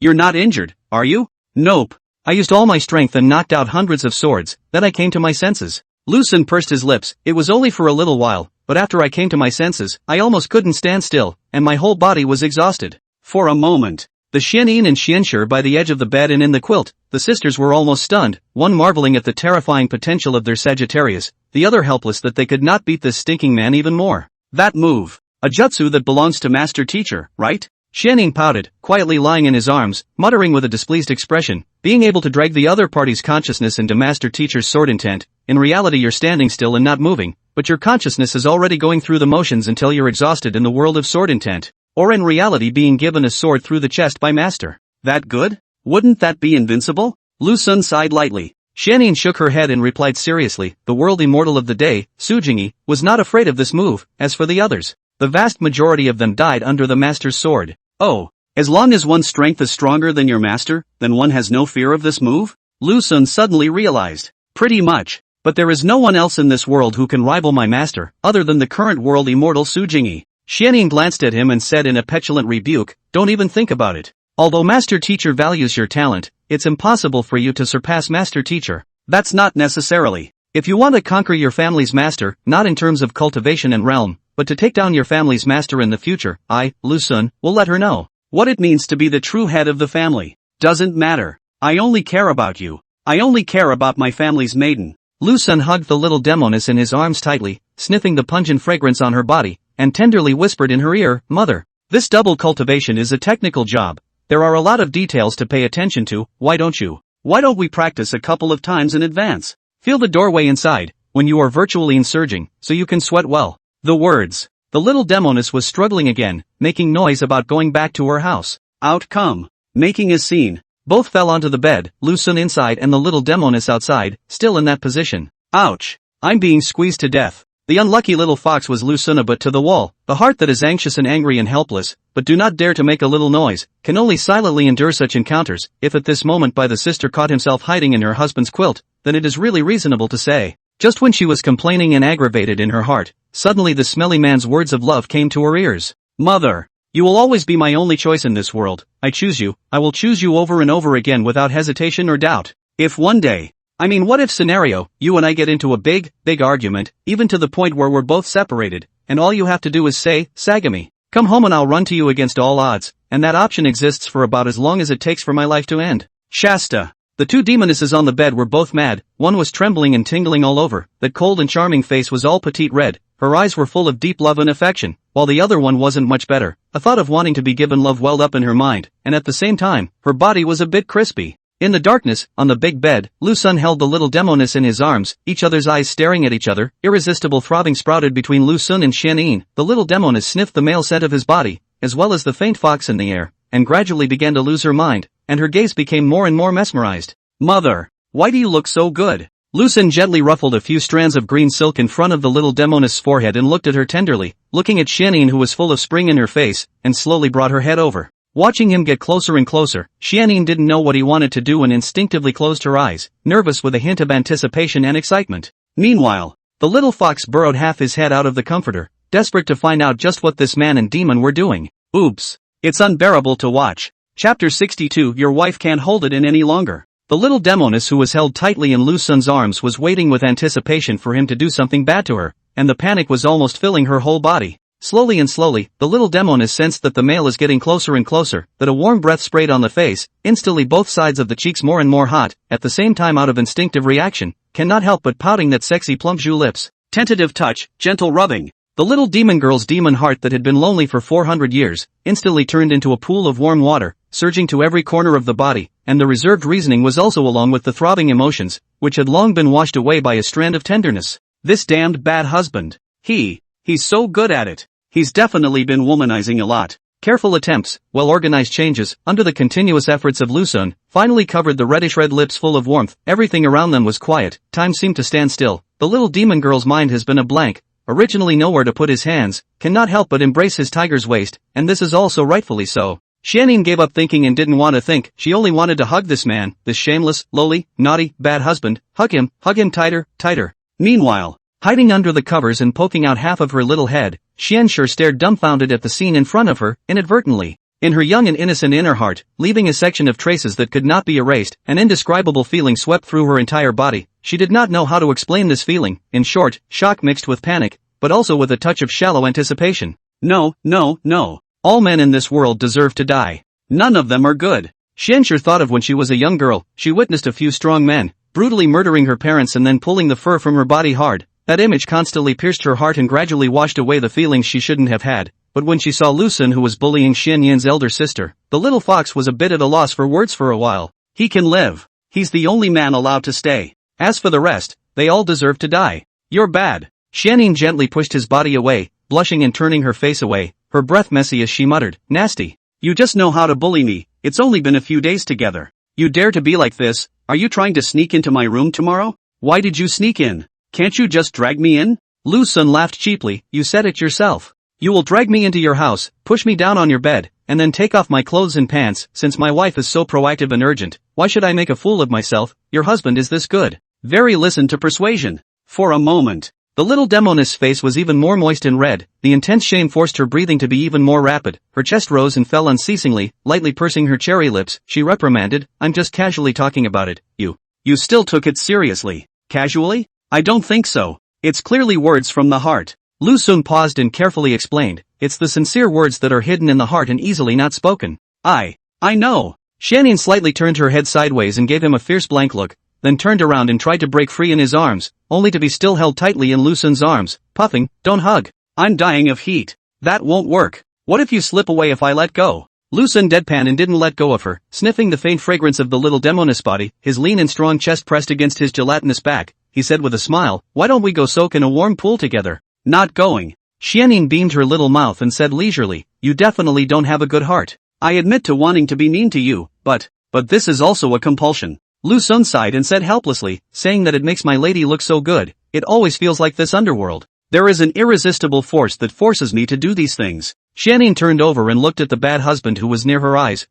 You're not injured, are you? Nope. I used all my strength and knocked out hundreds of swords, then I came to my senses. Lu Xun pursed his lips, it was only for a little while, but after I came to my senses, I almost couldn't stand still, and my whole body was exhausted. For a moment, the Xianyin and Xianshi by the edge of the bed and in the quilt, the sisters were almost stunned, one marveling at the terrifying potential of their Sagittarius, the other helpless that they could not beat this stinking man even more. That move. A jutsu that belongs to Master Teacher, right? Xianyin pouted, quietly lying in his arms, muttering with a displeased expression, being able to drag the other party's consciousness into Master Teacher's sword intent. In reality you're standing still and not moving, but your consciousness is already going through the motions until you're exhausted in the world of sword intent. Or in reality being given a sword through the chest by Master. That good? Wouldn't that be invincible? Lu Xun sighed lightly. Xianyin shook her head and replied seriously, the world immortal of the day, Su Jingyi, was not afraid of this move. As for the others, the vast majority of them died under the Master's sword. Oh, as long as one's strength is stronger than your master, then one has no fear of this move? Lu Xun suddenly realized. Pretty much. But there is no one else in this world who can rival my master, other than the current world immortal Su Jingyi. Xianyin glanced at him and said in a petulant rebuke, don't even think about it. Although Master Teacher values your talent, it's impossible for you to surpass Master Teacher. That's not necessarily. If you want to conquer your family's master, not in terms of cultivation and realm, but to take down your family's master in the future, I, Lu Xun, will let her know what it means to be the true head of the family. Doesn't matter. I only care about you. I only care about my family's maiden. Lu Xun hugged the little Demoness in his arms tightly, sniffing the pungent fragrance on her body, and tenderly whispered in her ear, Mother, this double cultivation is a technical job. There are a lot of details to pay attention to, why don't we practice a couple of times in advance? Feel the doorway inside, when you are virtually insurging, so you can sweat well. The words. The little Demoness was struggling again, making noise about going back to her house. Outcome. Making a scene. Both fell onto the bed, Lu Xun inside and the little Demoness outside, still in that position. Ouch. I'm being squeezed to death. The unlucky little fox was Lu Xun but to the wall, the heart that is anxious and angry and helpless, but do not dare to make a little noise, can only silently endure such encounters. If at this moment by the sister caught himself hiding in her husband's quilt, then it is really reasonable to say. Just when she was complaining and aggravated in her heart, suddenly the smelly man's words of love came to her ears. Mother, you will always be my only choice in this world. I choose you, I will choose you over and over again without hesitation or doubt. If one day, what if scenario, you and I get into a big argument, even to the point where we're both separated, and all you have to do is say, Sagami, come home and I'll run to you against all odds, and that option exists for about as long as it takes for my life to end. Shasta. The two demonesses on the bed were both mad, one was trembling and tingling all over, that cold and charming face was all petite red, her eyes were full of deep love and affection, while the other one wasn't much better. A thought of wanting to be given love welled up in her mind, and at the same time, her body was a bit crispy. In the darkness, on the big bed, Lu Xun held the little Demoness in his arms, each other's eyes staring at each other. Irresistible throbbing sprouted between Lu Xun and Xianyin. The little Demoness sniffed the male scent of his body, as well as the faint fox in the air, and gradually began to lose her mind, and her gaze became more and more mesmerized. Mother, why do you look so good? Lu Xun gently ruffled a few strands of green silk in front of the little Demoness' forehead and looked at her tenderly, looking at Xianyin who was full of spring in her face, and slowly brought her head over. Watching him get closer and closer, Xianyin didn't know what he wanted to do and instinctively closed her eyes, nervous with a hint of anticipation and excitement. Meanwhile, the little fox burrowed half his head out of the comforter, desperate to find out just what this man and demon were doing. Oops. It's unbearable to watch. Chapter 62. Your wife can't hold it in any longer. The little Demoness who was held tightly in Lu Xun's arms was waiting with anticipation for him to do something bad to her, and the panic was almost filling her whole body. Slowly and slowly, the little Demoness sensed that the male is getting closer and closer, that a warm breath sprayed on the face, instantly both sides of the cheeks more and more hot, at the same time out of instinctive reaction, cannot help but pouting that sexy plump jus lips. Tentative touch, gentle rubbing. The little demon girl's demon heart that had been lonely for 400 years, instantly turned into a pool of warm water, surging to every corner of the body, and the reserved reasoning was also along with the throbbing emotions, which had long been washed away by a strand of tenderness. This damned bad husband. He's so good at it. He's definitely been womanizing a lot. Careful attempts, well-organized changes, under the continuous efforts of Lu Xun, finally covered the reddish-red lips full of warmth. Everything around them was quiet, time seemed to stand still. The little demon girl's mind has been a blank, originally nowhere to put his hands, cannot help but embrace his tiger's waist, and this is also rightfully so. Xianning gave up thinking and didn't want to think, she only wanted to hug this man, this shameless, lowly, naughty, bad husband, hug him tighter, tighter. Meanwhile, hiding under the covers and poking out half of her little head, Xianxue stared dumbfounded at the scene in front of her, inadvertently. In her young and innocent inner heart, leaving a section of traces that could not be erased, an indescribable feeling swept through her entire body. She did not know how to explain this feeling, in short, shock mixed with panic, but also with a touch of shallow anticipation. No, no, no. All men in this world deserve to die. None of them are good. Xianxue thought of when she was a young girl, she witnessed a few strong men, brutally murdering her parents and then pulling the fur from her body hard. That image constantly pierced her heart and gradually washed away the feelings she shouldn't have had. But when she saw Lu Xun, who was bullying Xian Yan's elder sister, the little fox was a bit at a loss for words for a while. He can live. He's the only man allowed to stay. As for the rest, they all deserve to die. You're bad. Xianning gently pushed his body away, blushing and turning her face away, her breath messy as she muttered, nasty. You just know how to bully me, it's only been a few days together. You dare to be like this? Are you trying to sneak into my room tomorrow? Why did you sneak in? Can't you just drag me in? Lu Xun laughed cheaply, you said it yourself. You will drag me into your house, push me down on your bed, and then take off my clothes and pants. Since my wife is so proactive and urgent, why should I make a fool of myself? Your husband is this good. Very listen to persuasion. For a moment, the little Demoness face was even more moist and red, the intense shame forced her breathing to be even more rapid, her chest rose and fell unceasingly, lightly pursing her cherry lips, she reprimanded, I'm just casually talking about it, You still took it seriously. Casually? I don't think so. It's clearly words from the heart. Lu Xun paused and carefully explained, it's the sincere words that are hidden in the heart and easily not spoken. I know. Xianyin slightly turned her head sideways and gave him a fierce blank look, then turned around and tried to break free in his arms, only to be still held tightly in Lu Xun's arms, puffing, don't hug. I'm dying of heat. That won't work. What if you slip away if I let go? Lu Xun deadpanned and didn't let go of her, sniffing the faint fragrance of the little Demoness body, his lean and strong chest pressed against his gelatinous back. He said with a smile, why don't we go soak in a warm pool together? Not going. Xianning beamed her little mouth and said leisurely, you definitely don't have a good heart. I admit to wanting to be mean to you, but this is also a compulsion. Lu Xun sighed and said helplessly, saying that it makes my lady look so good, it always feels like this underworld. There is an irresistible force that forces me to do these things. Xianning turned over and looked at the bad husband who was near her eyes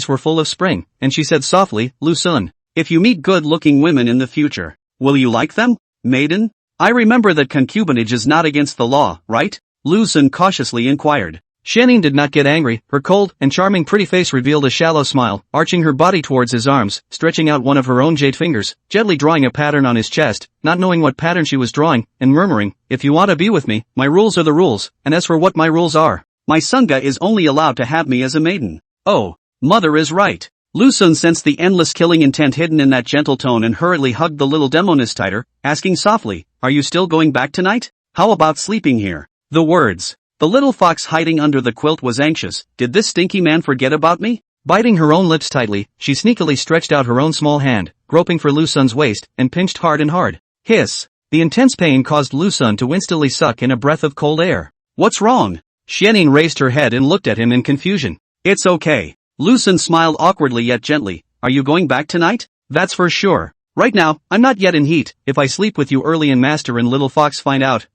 were full of spring, and she said softly, Lu Xun, if you meet good-looking women in the future, will you like them, maiden? I remember that concubinage is not against the law, right? Lu Xun cautiously inquired. Xianning did not get angry, her cold and charming pretty face revealed a shallow smile, arching her body towards his arms, stretching out one of her own jade fingers, gently drawing a pattern on his chest, not knowing what pattern she was drawing, and murmuring, if you want to be with me, my rules are the rules, and as for what my rules are, my Sangha is only allowed to have me as a maiden. Oh, mother is right. Lu Xun sensed the endless killing intent hidden in that gentle tone and hurriedly hugged the little Demoness tighter, asking softly, are you still going back tonight? How about sleeping here? The words. The little fox hiding under the quilt was anxious, did this stinky man forget about me? Biting her own lips tightly, she sneakily stretched out her own small hand, groping for Lu Xun's waist, and pinched hard and hard. Hiss. The intense pain caused Lu Xun to instantly suck in a breath of cold air. What's wrong? Xianning raised her head and looked at him in confusion. It's okay. Lu Xun smiled awkwardly yet gently. Are you going back tonight? That's for sure. Right now, I'm not yet in heat. If I sleep with you early and Master and Little Fox find out,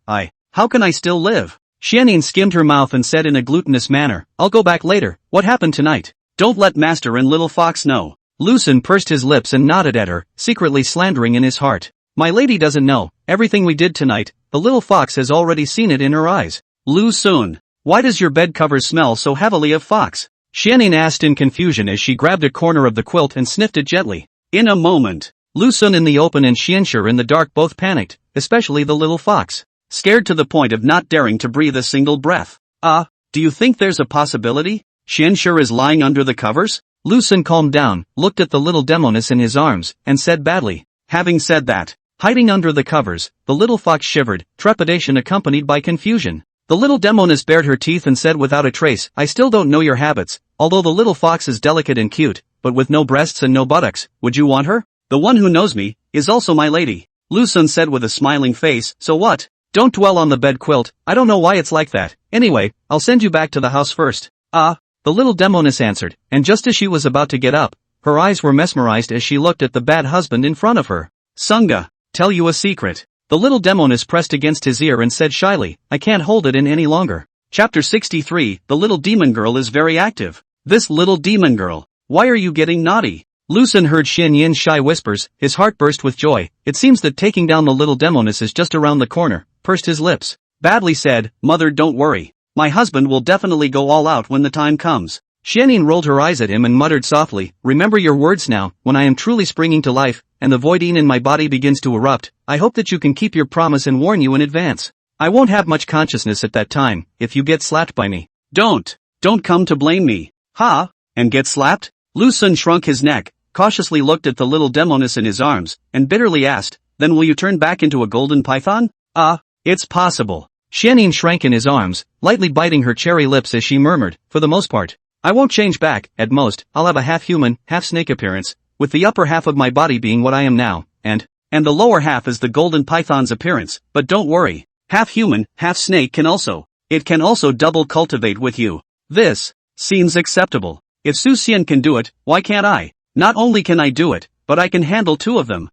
how can I still live? Xianning skimmed her mouth and said in a glutinous manner, I'll go back later. What happened tonight? Don't let Master and Little Fox know. Lu Xun pursed his lips and nodded at her, secretly slandering in his heart. My lady doesn't know. Everything we did tonight, the little fox has already seen it in her eyes. Lu Xun, why does your bed cover smell so heavily of fox? Xianning asked in confusion as she grabbed a corner of the quilt and sniffed it gently. In a moment, Lu Xun in the open and Xianxue in the dark both panicked, especially the little fox. Scared to the point of not daring to breathe a single breath. Do you think there's a possibility? Xianxue is lying under the covers? Lu Xun calmed down, looked at the little Demoness in his arms, and said badly. Having said that, hiding under the covers, the little fox shivered, trepidation accompanied by confusion. The little Demoness bared her teeth and said without a trace, I still don't know your habits, although the little fox is delicate and cute, but with no breasts and no buttocks, would you want her? The one who knows me, is also my lady. Lu Xun said with a smiling face, so what? Don't dwell on the bed quilt, I don't know why it's like that. Anyway, I'll send you back to the house first. The little Demoness answered, and just as she was about to get up, her eyes were mesmerized as she looked at the bad husband in front of her. Sangha, tell you a secret. The little Demoness pressed against his ear and said shyly, I can't hold it in any longer. Chapter 63, the little demon girl is very active. This little demon girl. Why are you getting naughty? Lu Sun heard Xian Yin's shy whispers, his heart burst with joy. It seems that taking down the little Demoness is just around the corner, pursed his lips. Badly said, Mother, don't worry. My husband will definitely go all out when the time comes. Xian Yin rolled her eyes at him and muttered softly, remember your words now, when I am truly springing to life, and the voidine in my body begins to erupt, I hope that you can keep your promise and warn you in advance. I won't have much consciousness at that time, if you get slapped by me. Don't come to blame me. Ha? And get slapped? Lu Sun shrunk his neck, cautiously looked at the little Demoness in his arms, and bitterly asked, then will you turn back into a golden python? It's possible. Xian Yin shrank in his arms, lightly biting her cherry lips as she murmured, for the most part. I won't change back, at most, I'll have a half-human, half-snake appearance, with the upper half of my body being what I am now, and the lower half is the golden python's appearance, but don't worry. Half-human, half-snake can also double cultivate with you. This seems acceptable. If Su Xian can do it, why can't I? Not only can I do it, but I can handle two of them.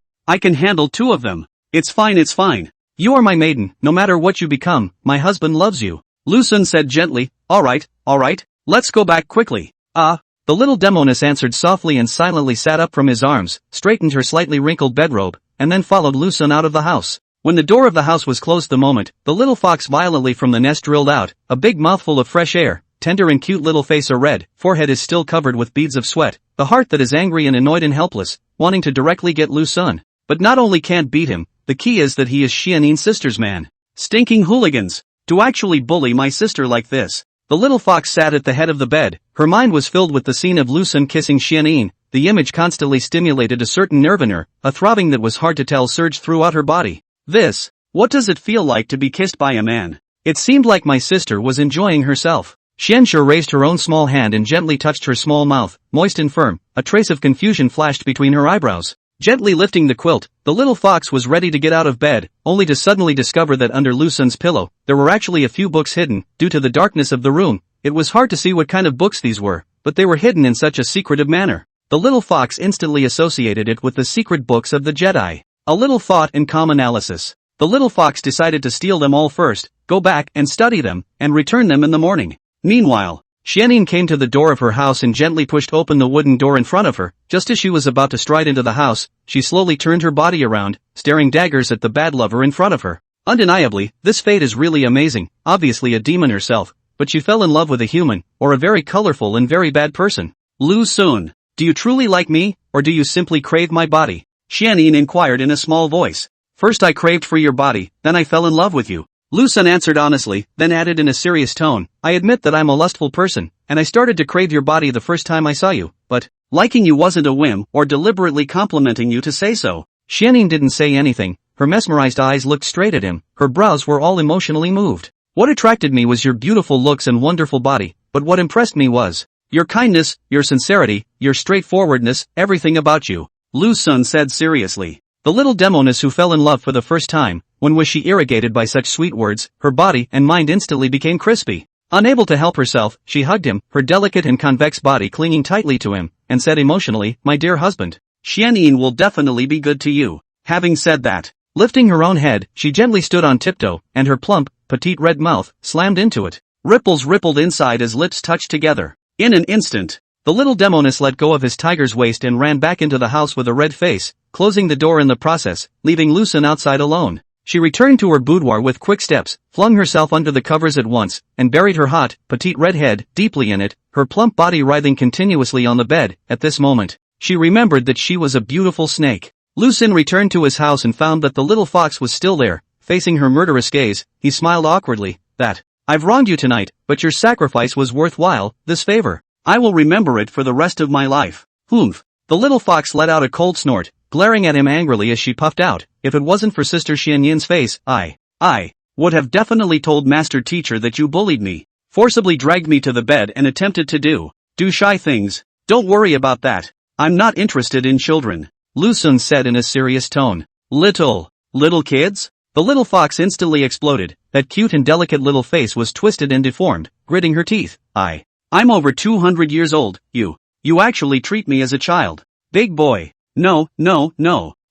It's fine. You are my maiden, no matter what you become, my husband loves you. Lu Sun said gently, alright, let's go back quickly. The little Demoness answered softly and silently sat up from his arms, straightened her slightly wrinkled bedrobe, and then followed Lu Sun out of the house. When the door of the house was closed the moment, the little fox violently from the nest drilled out, a big mouthful of fresh air, tender and cute little face a red, forehead is still covered with beads of sweat, the heart that is angry and annoyed and helpless, wanting to directly get Lu Sun. But not only can't beat him, the key is that he is Xian Yin's sister's man. Stinking hooligans! To actually bully my sister like this. The little fox sat at the head of the bed, her mind was filled with the scene of Lu Sun kissing Xian Yin, the image constantly stimulated a certain nerve in her, a throbbing that was hard to tell surged throughout her body. What does it feel like to be kissed by a man? It seemed like my sister was enjoying herself. Xianxue raised her own small hand and gently touched her small mouth, moist and firm, a trace of confusion flashed between her eyebrows. Gently lifting the quilt, the little fox was ready to get out of bed, only to suddenly discover that under Lu Sun's pillow, there were actually a few books hidden. Due to the darkness of the room, it was hard to see what kind of books these were, but they were hidden in such a secretive manner. The little fox instantly associated it with the secret books of the Jedi. A little thought and calm analysis. The little fox decided to steal them all first, go back and study them, and return them in the morning. Meanwhile, Xian Yin came to the door of her house and gently pushed open the wooden door in front of her. Just as she was about to stride into the house, she slowly turned her body around, staring daggers at the bad lover in front of her. Undeniably, this fate is really amazing, obviously a demon herself, but she fell in love with a human, or a very colorful and very bad person. Lu Sun, do you truly like me, or do you simply crave my body? Xian Yin inquired in a small voice. First I craved for your body, then I fell in love with you. Lu Sun answered honestly, then added in a serious tone, I admit that I'm a lustful person, and I started to crave your body the first time I saw you, but liking you wasn't a whim or deliberately complimenting you to say so. Xian Yin didn't say anything, her mesmerized eyes looked straight at him, her brows were all emotionally moved. What attracted me was your beautiful looks and wonderful body, but what impressed me was your kindness, your sincerity, your straightforwardness, everything about you. Lu Sun said seriously. The little Demoness who fell in love for the first time, when was she irrigated by such sweet words, her body and mind instantly became crispy. Unable to help herself, she hugged him, her delicate and convex body clinging tightly to him, and said emotionally, my dear husband, Xian Yin will definitely be good to you. Having said that, lifting her own head, she gently stood on tiptoe, and her plump, petite red mouth slammed into it. Ripples rippled inside as lips touched together. In an instant, the little Demoness let go of his tiger's waist and ran back into the house with a red face, closing the door in the process, leaving Lu Sun outside alone. She returned to her boudoir with quick steps, flung herself under the covers at once, and buried her hot, petite red head deeply in it, her plump body writhing continuously on the bed. At this moment, she remembered that she was a beautiful snake. Lu Sun returned to his house and found that the little fox was still there, facing her murderous gaze. He smiled awkwardly, I've wronged you tonight, but your sacrifice was worthwhile, this favor. I will remember it for the rest of my life. Humph. The little fox let out a cold snort, glaring at him angrily as she puffed out, if it wasn't for Sister Xian Yin's face, I would have definitely told Master Teacher that you bullied me, forcibly dragged me to the bed and attempted to do shy things. Don't worry about that. I'm not interested in children. Lu Sun said in a serious tone. Little kids? The little fox instantly exploded, that cute and delicate little face was twisted and deformed, gritting her teeth. I'm over 200 years old, you actually treat me as a child. Big boy. No,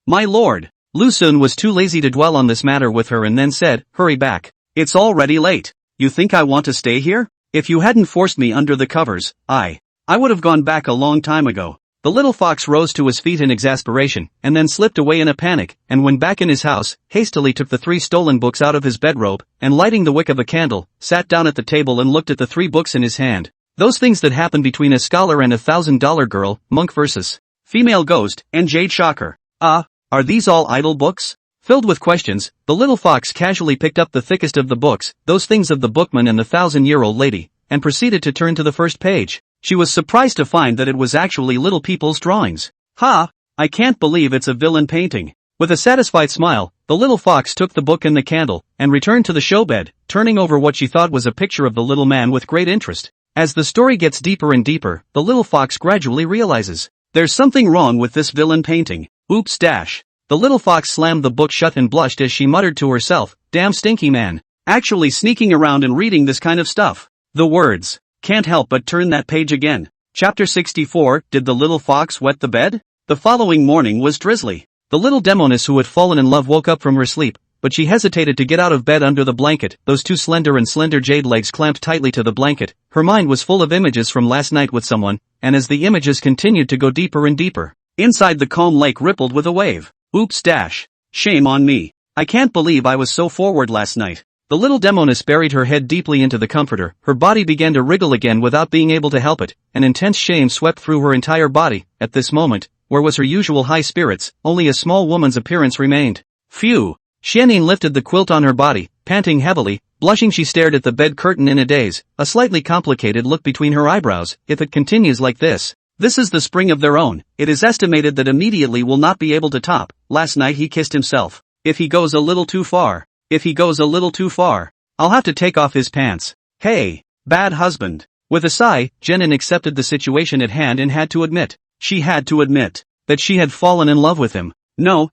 my lord. Lu Sun was too lazy to dwell on this matter with her and then said, hurry back. It's already late. You think I want to stay here? If you hadn't forced me under the covers, I would have gone back a long time ago. The little fox rose to his feet in exasperation, and then slipped away in a panic, and when back in his house, hastily took the 3 stolen books out of his bedrobe, and lighting the wick of a candle, sat down at the table and looked at the 3 books in his hand. Those things that happen between a scholar and a $1,000 girl, monk versus female ghost, and jade shocker. Are these all idle books? Filled with questions, the little fox casually picked up the thickest of the books, those things of the bookman and the 1,000-year-old lady, and proceeded to turn to the first page. She was surprised to find that it was actually little people's drawings. I can't believe it's a villain painting. With a satisfied smile, the little fox took the book and the candle, and returned to the showbed, turning over what she thought was a picture of the little man with great interest. As the story gets deeper and deeper, the little fox gradually realizes, there's something wrong with this villain painting. Oops. The little fox slammed the book shut and blushed as she muttered to herself, damn stinky man. Actually sneaking around and reading this kind of stuff. The words. Can't help but turn that page again. Chapter 64, Did the little fox wet the bed? The following morning was drizzly. The little Demoness who had fallen in love woke up from her sleep, but she hesitated to get out of bed under the blanket, those 2 slender jade legs clamped tightly to the blanket. Her mind was full of images from last night with someone, and as the images continued to go deeper and deeper, inside the calm lake rippled with a wave. Oops. Shame on me. I can't believe I was so forward last night. The little Demoness buried her head deeply into the comforter, her body began to wriggle again without being able to help it, and intense shame swept through her entire body. At this moment, where was her usual high spirits, only a small woman's appearance remained. Phew! Xianyin lifted the quilt on her body, panting heavily, blushing she stared at the bed curtain in a daze, a slightly complicated look between her eyebrows. If it continues like this is the spring of their own. It is estimated that immediately will not be able to top. Last night he kissed himself. If he goes a little too far, I'll have to take off his pants. Hey, bad husband. With a sigh, Jenin accepted the situation at hand and had to admit that she had fallen in love with him. No.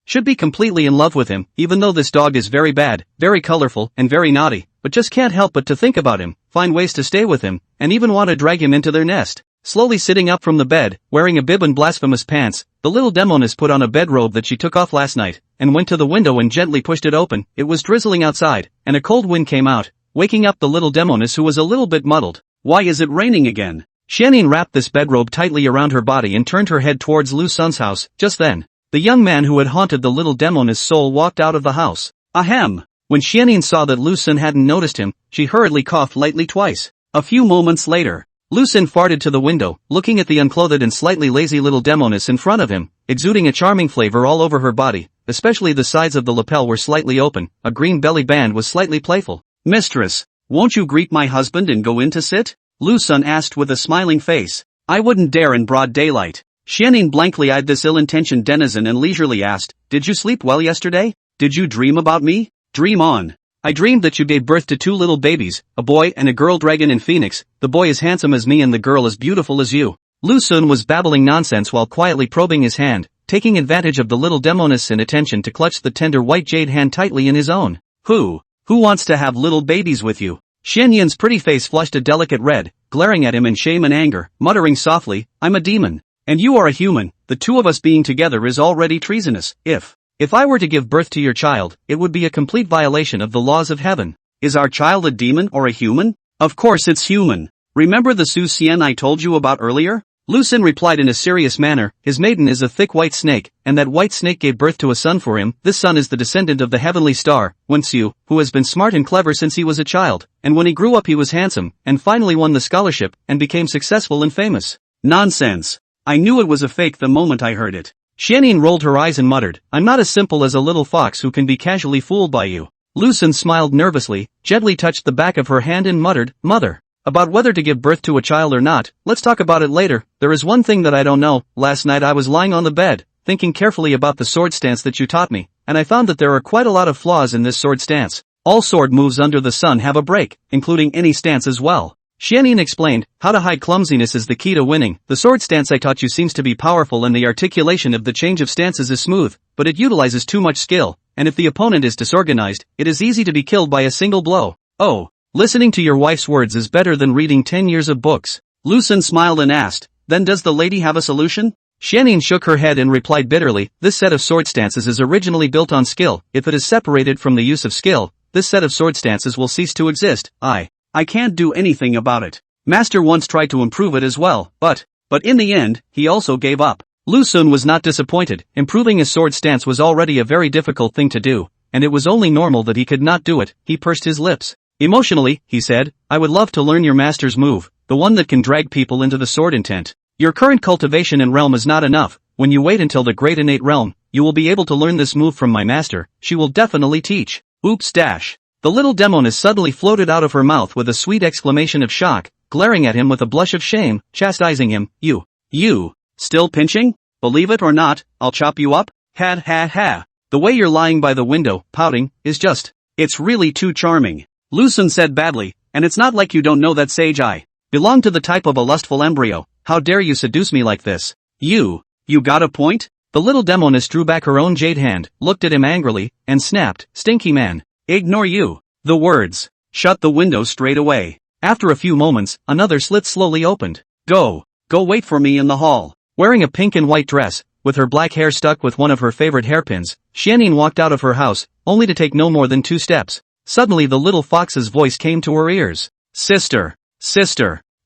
Should be completely in love with him, even though this dog is very bad, very colorful, and very naughty, but just can't help but to think about him, find ways to stay with him, and even want to drag him into their nest. Slowly sitting up from the bed, wearing a bib and blasphemous pants, the little Demoness put on a bedrobe that she took off last night, and went to the window and gently pushed it open. It was drizzling outside, and a cold wind came out, waking up the little Demoness who was a little bit muddled. Why is it raining again? Xianyin wrapped this bedrobe tightly around her body and turned her head towards Lu Sun's house. Just then, the young man who had haunted the little Demoness soul walked out of the house. Ahem! When Xianyin saw that Lu Sun hadn't noticed him, she hurriedly coughed lightly twice. A few moments later, Lu Sun farted to the window, looking at the unclothed and slightly lazy little Demoness in front of him, exuding a charming flavor all over her body, especially the sides of the lapel were slightly open, a green belly band was slightly playful. Mistress, won't you greet my husband and go in to sit? Lu Sun asked with a smiling face. I wouldn't dare in broad daylight. Xianyin blankly eyed this ill-intentioned denizen and leisurely asked, Did you sleep well yesterday? Did you dream about me? Dream on. I dreamed that you gave birth to 2 little babies, a boy and a girl dragon in Phoenix, the boy as handsome as me and the girl as beautiful as you. Lu Sun was babbling nonsense while quietly probing his hand, taking advantage of the little Demoness' inattention to clutch the tender white jade hand tightly in his own. Who wants to have little babies with you? Xianyin's pretty face flushed a delicate red, glaring at him in shame and anger, muttering softly, I'm a demon. And you are a human, the 2 of us being together is already treasonous. If I were to give birth to your child, it would be a complete violation of the laws of heaven. Is our child a demon or a human? Of course it's human. Remember the Su Xian I told you about earlier? Lu Sun replied in a serious manner, his maiden is a thick white snake, and that white snake gave birth to a son for him. This son is the descendant of the heavenly star, Wenxiu, who has been smart and clever since he was a child, and when he grew up he was handsome, and finally won the scholarship, and became successful and famous. Nonsense. I knew it was a fake the moment I heard it. Xianyin rolled her eyes and muttered, I'm not as simple as a little fox who can be casually fooled by you. Lu Sun smiled nervously, gently touched the back of her hand and muttered, Mother. About whether to give birth to a child or not, let's talk about it later. There is one thing that I don't know. Last night I was lying on the bed, thinking carefully about the sword stance that you taught me, and I found that there are quite a lot of flaws in this sword stance. All sword moves under the sun have a break, including any stance as well. Xianyin explained, how to hide clumsiness is the key to winning. The sword stance I taught you seems to be powerful and the articulation of the change of stances is smooth, but it utilizes too much skill, and if the opponent is disorganized, it is easy to be killed by a single blow. Oh, listening to your wife's words is better than reading 10 years of books. Lu Sun smiled and asked, then does the lady have a solution? Xianyin shook her head and replied bitterly, this set of sword stances is originally built on skill. If it is separated from the use of skill, this set of sword stances will cease to exist. I can't do anything about it. Master once tried to improve it as well, but in the end, he also gave up. Lu Xun was not disappointed. Improving a sword stance was already a very difficult thing to do, and it was only normal that he could not do it. He pursed his lips. Emotionally, he said, I would love to learn your master's move, the one that can drag people into the sword intent. Your current cultivation and realm is not enough. When you wait until the great innate realm, you will be able to learn this move from my master. She will definitely teach. Oops dash. The little Demoness suddenly floated out of her mouth with a sweet exclamation of shock, glaring at him with a blush of shame, chastising him. You, still pinching? Believe it or not, I'll chop you up? Ha. The way you're lying by the window, pouting, is just, it's really too charming. Lu Xun said badly, and it's not like you don't know that sage I belong to the type of a lustful embryo. How dare you seduce me like this? You got a point? The little Demoness drew back her own jade hand, looked at him angrily, and snapped, stinky man. Ignore you. The words. Shut the window straight away. After a few moments, another slit slowly opened. Go wait for me in the hall. Wearing a pink and white dress, with her black hair stuck with one of her favorite hairpins, Xianyin walked out of her house, only to take no more than 2 steps. Suddenly the little fox's voice came to her ears. Sister,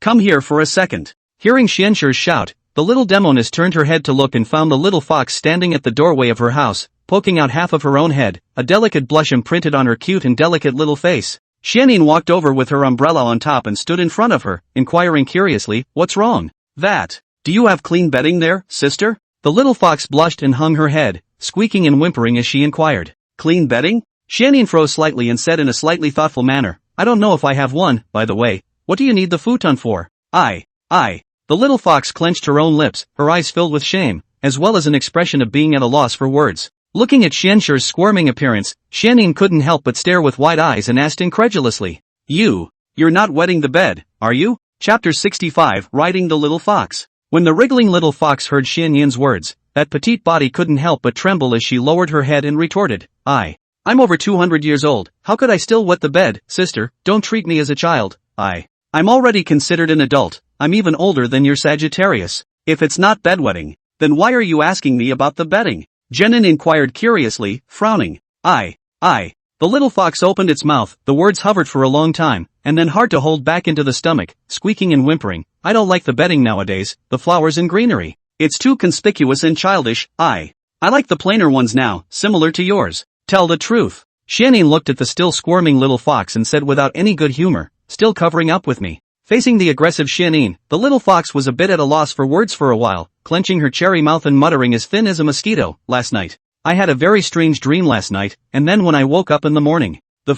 come here for a second. Hearing Xianxu's shout, the little Demoness turned her head to look and found the little fox standing at the doorway of her house, poking out half of her own head, a delicate blush imprinted on her cute and delicate little face. Xianyin walked over with her umbrella on top and stood in front of her, inquiring curiously, what's wrong? Do you have clean bedding there, sister? The little fox blushed and hung her head, squeaking and whimpering as she inquired. Clean bedding? Xianyin froze slightly and said in a slightly thoughtful manner, I don't know if I have one, by the way. What do you need the futon for? The little fox clenched her own lips, her eyes filled with shame, as well as an expression of being at a loss for words. Looking at Xianxu's squirming appearance, Xianyin couldn't help but stare with wide eyes and asked incredulously. You're not wetting the bed, are you? Chapter 65, Riding the Little Fox. When the wriggling little fox heard Xianyin's words, that petite body couldn't help but tremble as she lowered her head and retorted. I'm over 200 years old, how could I still wet the bed, sister? Don't treat me as a child. I'm already considered an adult. I'm even older than your Sagittarius. If it's not bedwetting, then why are you asking me about the bedding? Jenin inquired curiously, frowning. The little fox opened its mouth, the words hovered for a long time, and then hard to hold back into the stomach, squeaking and whimpering. I don't like the bedding nowadays, the flowers and greenery. It's too conspicuous and childish. I like the plainer ones now, similar to yours. Tell the truth. Xianyin looked at the still squirming little fox and said without any good humor, still covering up with me. Facing the aggressive Xianyin, the little fox was a bit at a loss for words for a while, clenching her cherry mouth and muttering as thin as a mosquito. Last night, I had a very strange dream last night, and then when I woke up in the morning, the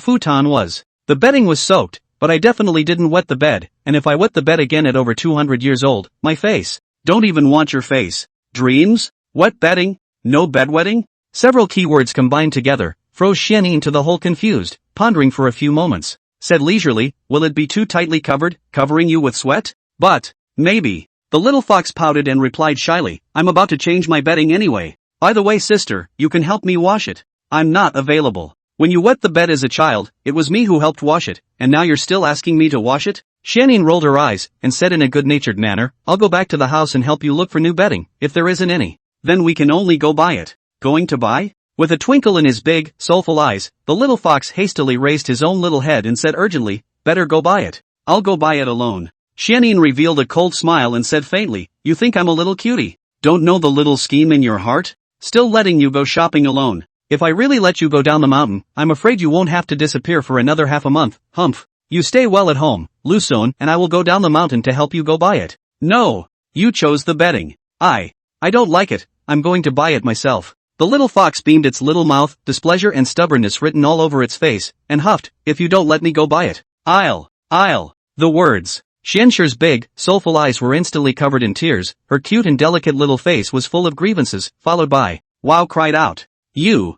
bedding was soaked, but I definitely didn't wet the bed, and if I wet the bed again at over 200 years old, my face. Don't even want your face. Dreams? Wet bedding? No bedwetting? Several keywords combined together, froze Xianyin to the whole confused, pondering for a few moments. Said leisurely, will it be too tightly covered, covering you with sweat? But, maybe. The little fox pouted and replied shyly, I'm about to change my bedding anyway. By the way sister, you can help me wash it. I'm not available. When you wet the bed as a child, it was me who helped wash it, and now you're still asking me to wash it? Xianyin rolled her eyes, and said in a good-natured manner, I'll go back to the house and help you look for new bedding, if there isn't any. Then we can only go buy it. Going to buy? With a twinkle in his big, soulful eyes, the little fox hastily raised his own little head and said urgently, better go buy it. I'll go buy it alone. Xianyin revealed a cold smile and said faintly, you think I'm a little cutie? Don't know the little scheme in your heart? Still letting you go shopping alone. If I really let you go down the mountain, I'm afraid you won't have to disappear for another half a month. Humph. You stay well at home, Lu Xun, and I will go down the mountain to help you go buy it. No. You chose the bedding. I don't like it. I'm going to buy it myself. The little fox beamed its little mouth, displeasure and stubbornness written all over its face, and huffed, if you don't let me go buy it, I'll. The words. Xianxu's big, soulful eyes were instantly covered in tears, her cute and delicate little face was full of grievances, followed by, Wow cried out. You.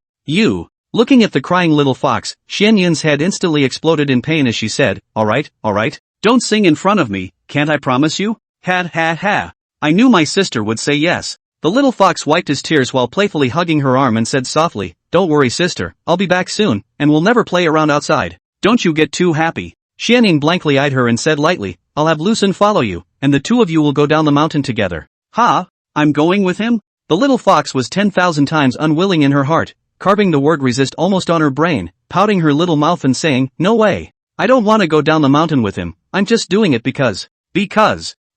Looking at the crying little fox, Xianyin's head instantly exploded in pain as she said, alright, don't sing in front of me, can't I promise you? Ha. I knew my sister would say yes. The little fox wiped his tears while playfully hugging her arm and said softly, don't worry sister, I'll be back soon, and we'll never play around outside. Don't you get too happy. Xianyin blankly eyed her and said lightly, I'll have Lu Xun follow you, and the two of you will go down the mountain together. Ha, I'm going with him? The little fox was 10,000 times unwilling in her heart, carving the word resist almost on her brain, pouting her little mouth and saying, no way. I don't want to go down the mountain with him, I'm just doing it because.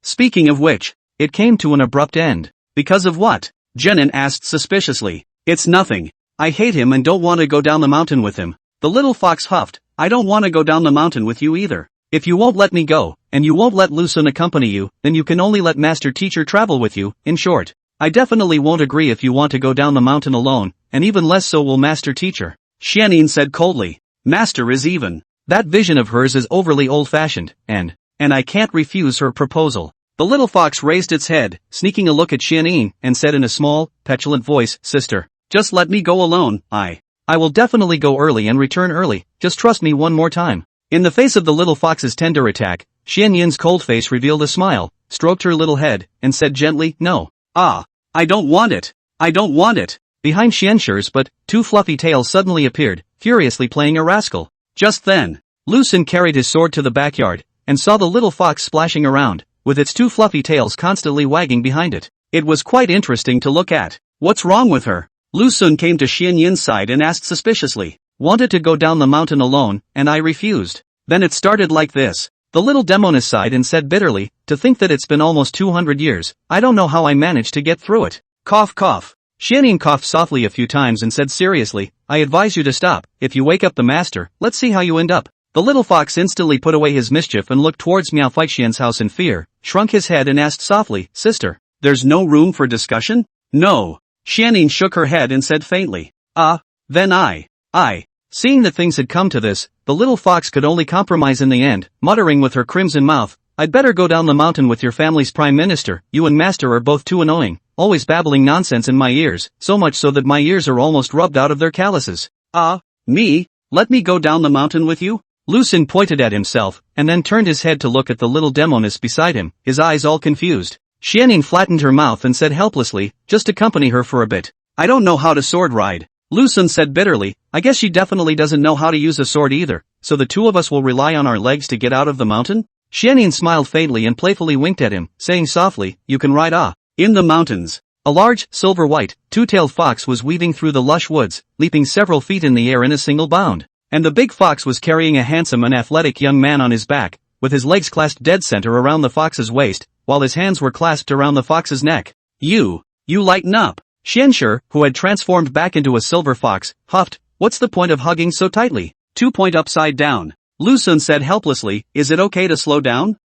Speaking of which, it came to an abrupt end. Because of what? Jenin asked suspiciously. It's nothing. I hate him and don't want to go down the mountain with him. The little fox huffed. I don't want to go down the mountain with you either. If you won't let me go, and you won't let Lucen accompany you, then you can only let Master Teacher travel with you. In short, I definitely won't agree if you want to go down the mountain alone, and even less so will Master Teacher. Xianyin said coldly. Master is even. That vision of hers is overly old-fashioned, and I can't refuse her proposal. The little fox raised its head, sneaking a look at Xianyin, and said in a small, petulant voice, Sister, just let me go alone. I will definitely go early and return early, just trust me one more time. In the face of the little fox's tender attack, Xianyin's cold face revealed a smile, stroked her little head, and said gently, no. I don't want it. I don't want it. Behind Xianshir's but, two fluffy tails suddenly appeared, furiously playing a rascal. Just then, Lucen carried his sword to the backyard, and saw the little fox splashing around, with its two fluffy tails constantly wagging behind it. It was quite interesting to look at. What's wrong with her? Lucen came to Xianyin's side and asked suspiciously. Wanted to go down the mountain alone, and I refused. Then it started like this. The little Demoness sighed and said bitterly, to think that it's been almost 200 years, I don't know how I managed to get through it. Cough cough. Xianyin coughed softly a few times and said seriously, I advise you to stop. If you wake up the master, let's see how you end up. The little fox instantly put away his mischief and looked towards Meowfeixian's house in fear, shrunk his head and asked softly, Sister, there's no room for discussion? No. Xianyin shook her head and said faintly, then I. Seeing that things had come to this, the little fox could only compromise in the end, muttering with her crimson mouth, I'd better go down the mountain with your family's prime minister, you and master are both too annoying, always babbling nonsense in my ears, so much so that my ears are almost rubbed out of their calluses. Me? Let me go down the mountain with you? Lucen pointed at himself, and then turned his head to look at the little Demoness beside him, his eyes all confused. Xianyin flattened her mouth and said helplessly, just accompany her for a bit. I don't know how to sword ride. Lucen said bitterly, I guess she definitely doesn't know how to use a sword either, so the two of us will rely on our legs to get out of the mountain? Xianyin smiled faintly and playfully winked at him, saying softly, you can ride in the mountains. A large, silver-white, two-tailed fox was weaving through the lush woods, leaping several feet in the air in a single bound. And the big fox was carrying a handsome and athletic young man on his back, with his legs clasped dead center around the fox's waist, while his hands were clasped around the fox's neck. You lighten up. Xianshir, who had transformed back into a silver fox, huffed, what's the point of hugging so tightly? 2 upside down. Lucen said helplessly, is it okay to slow down?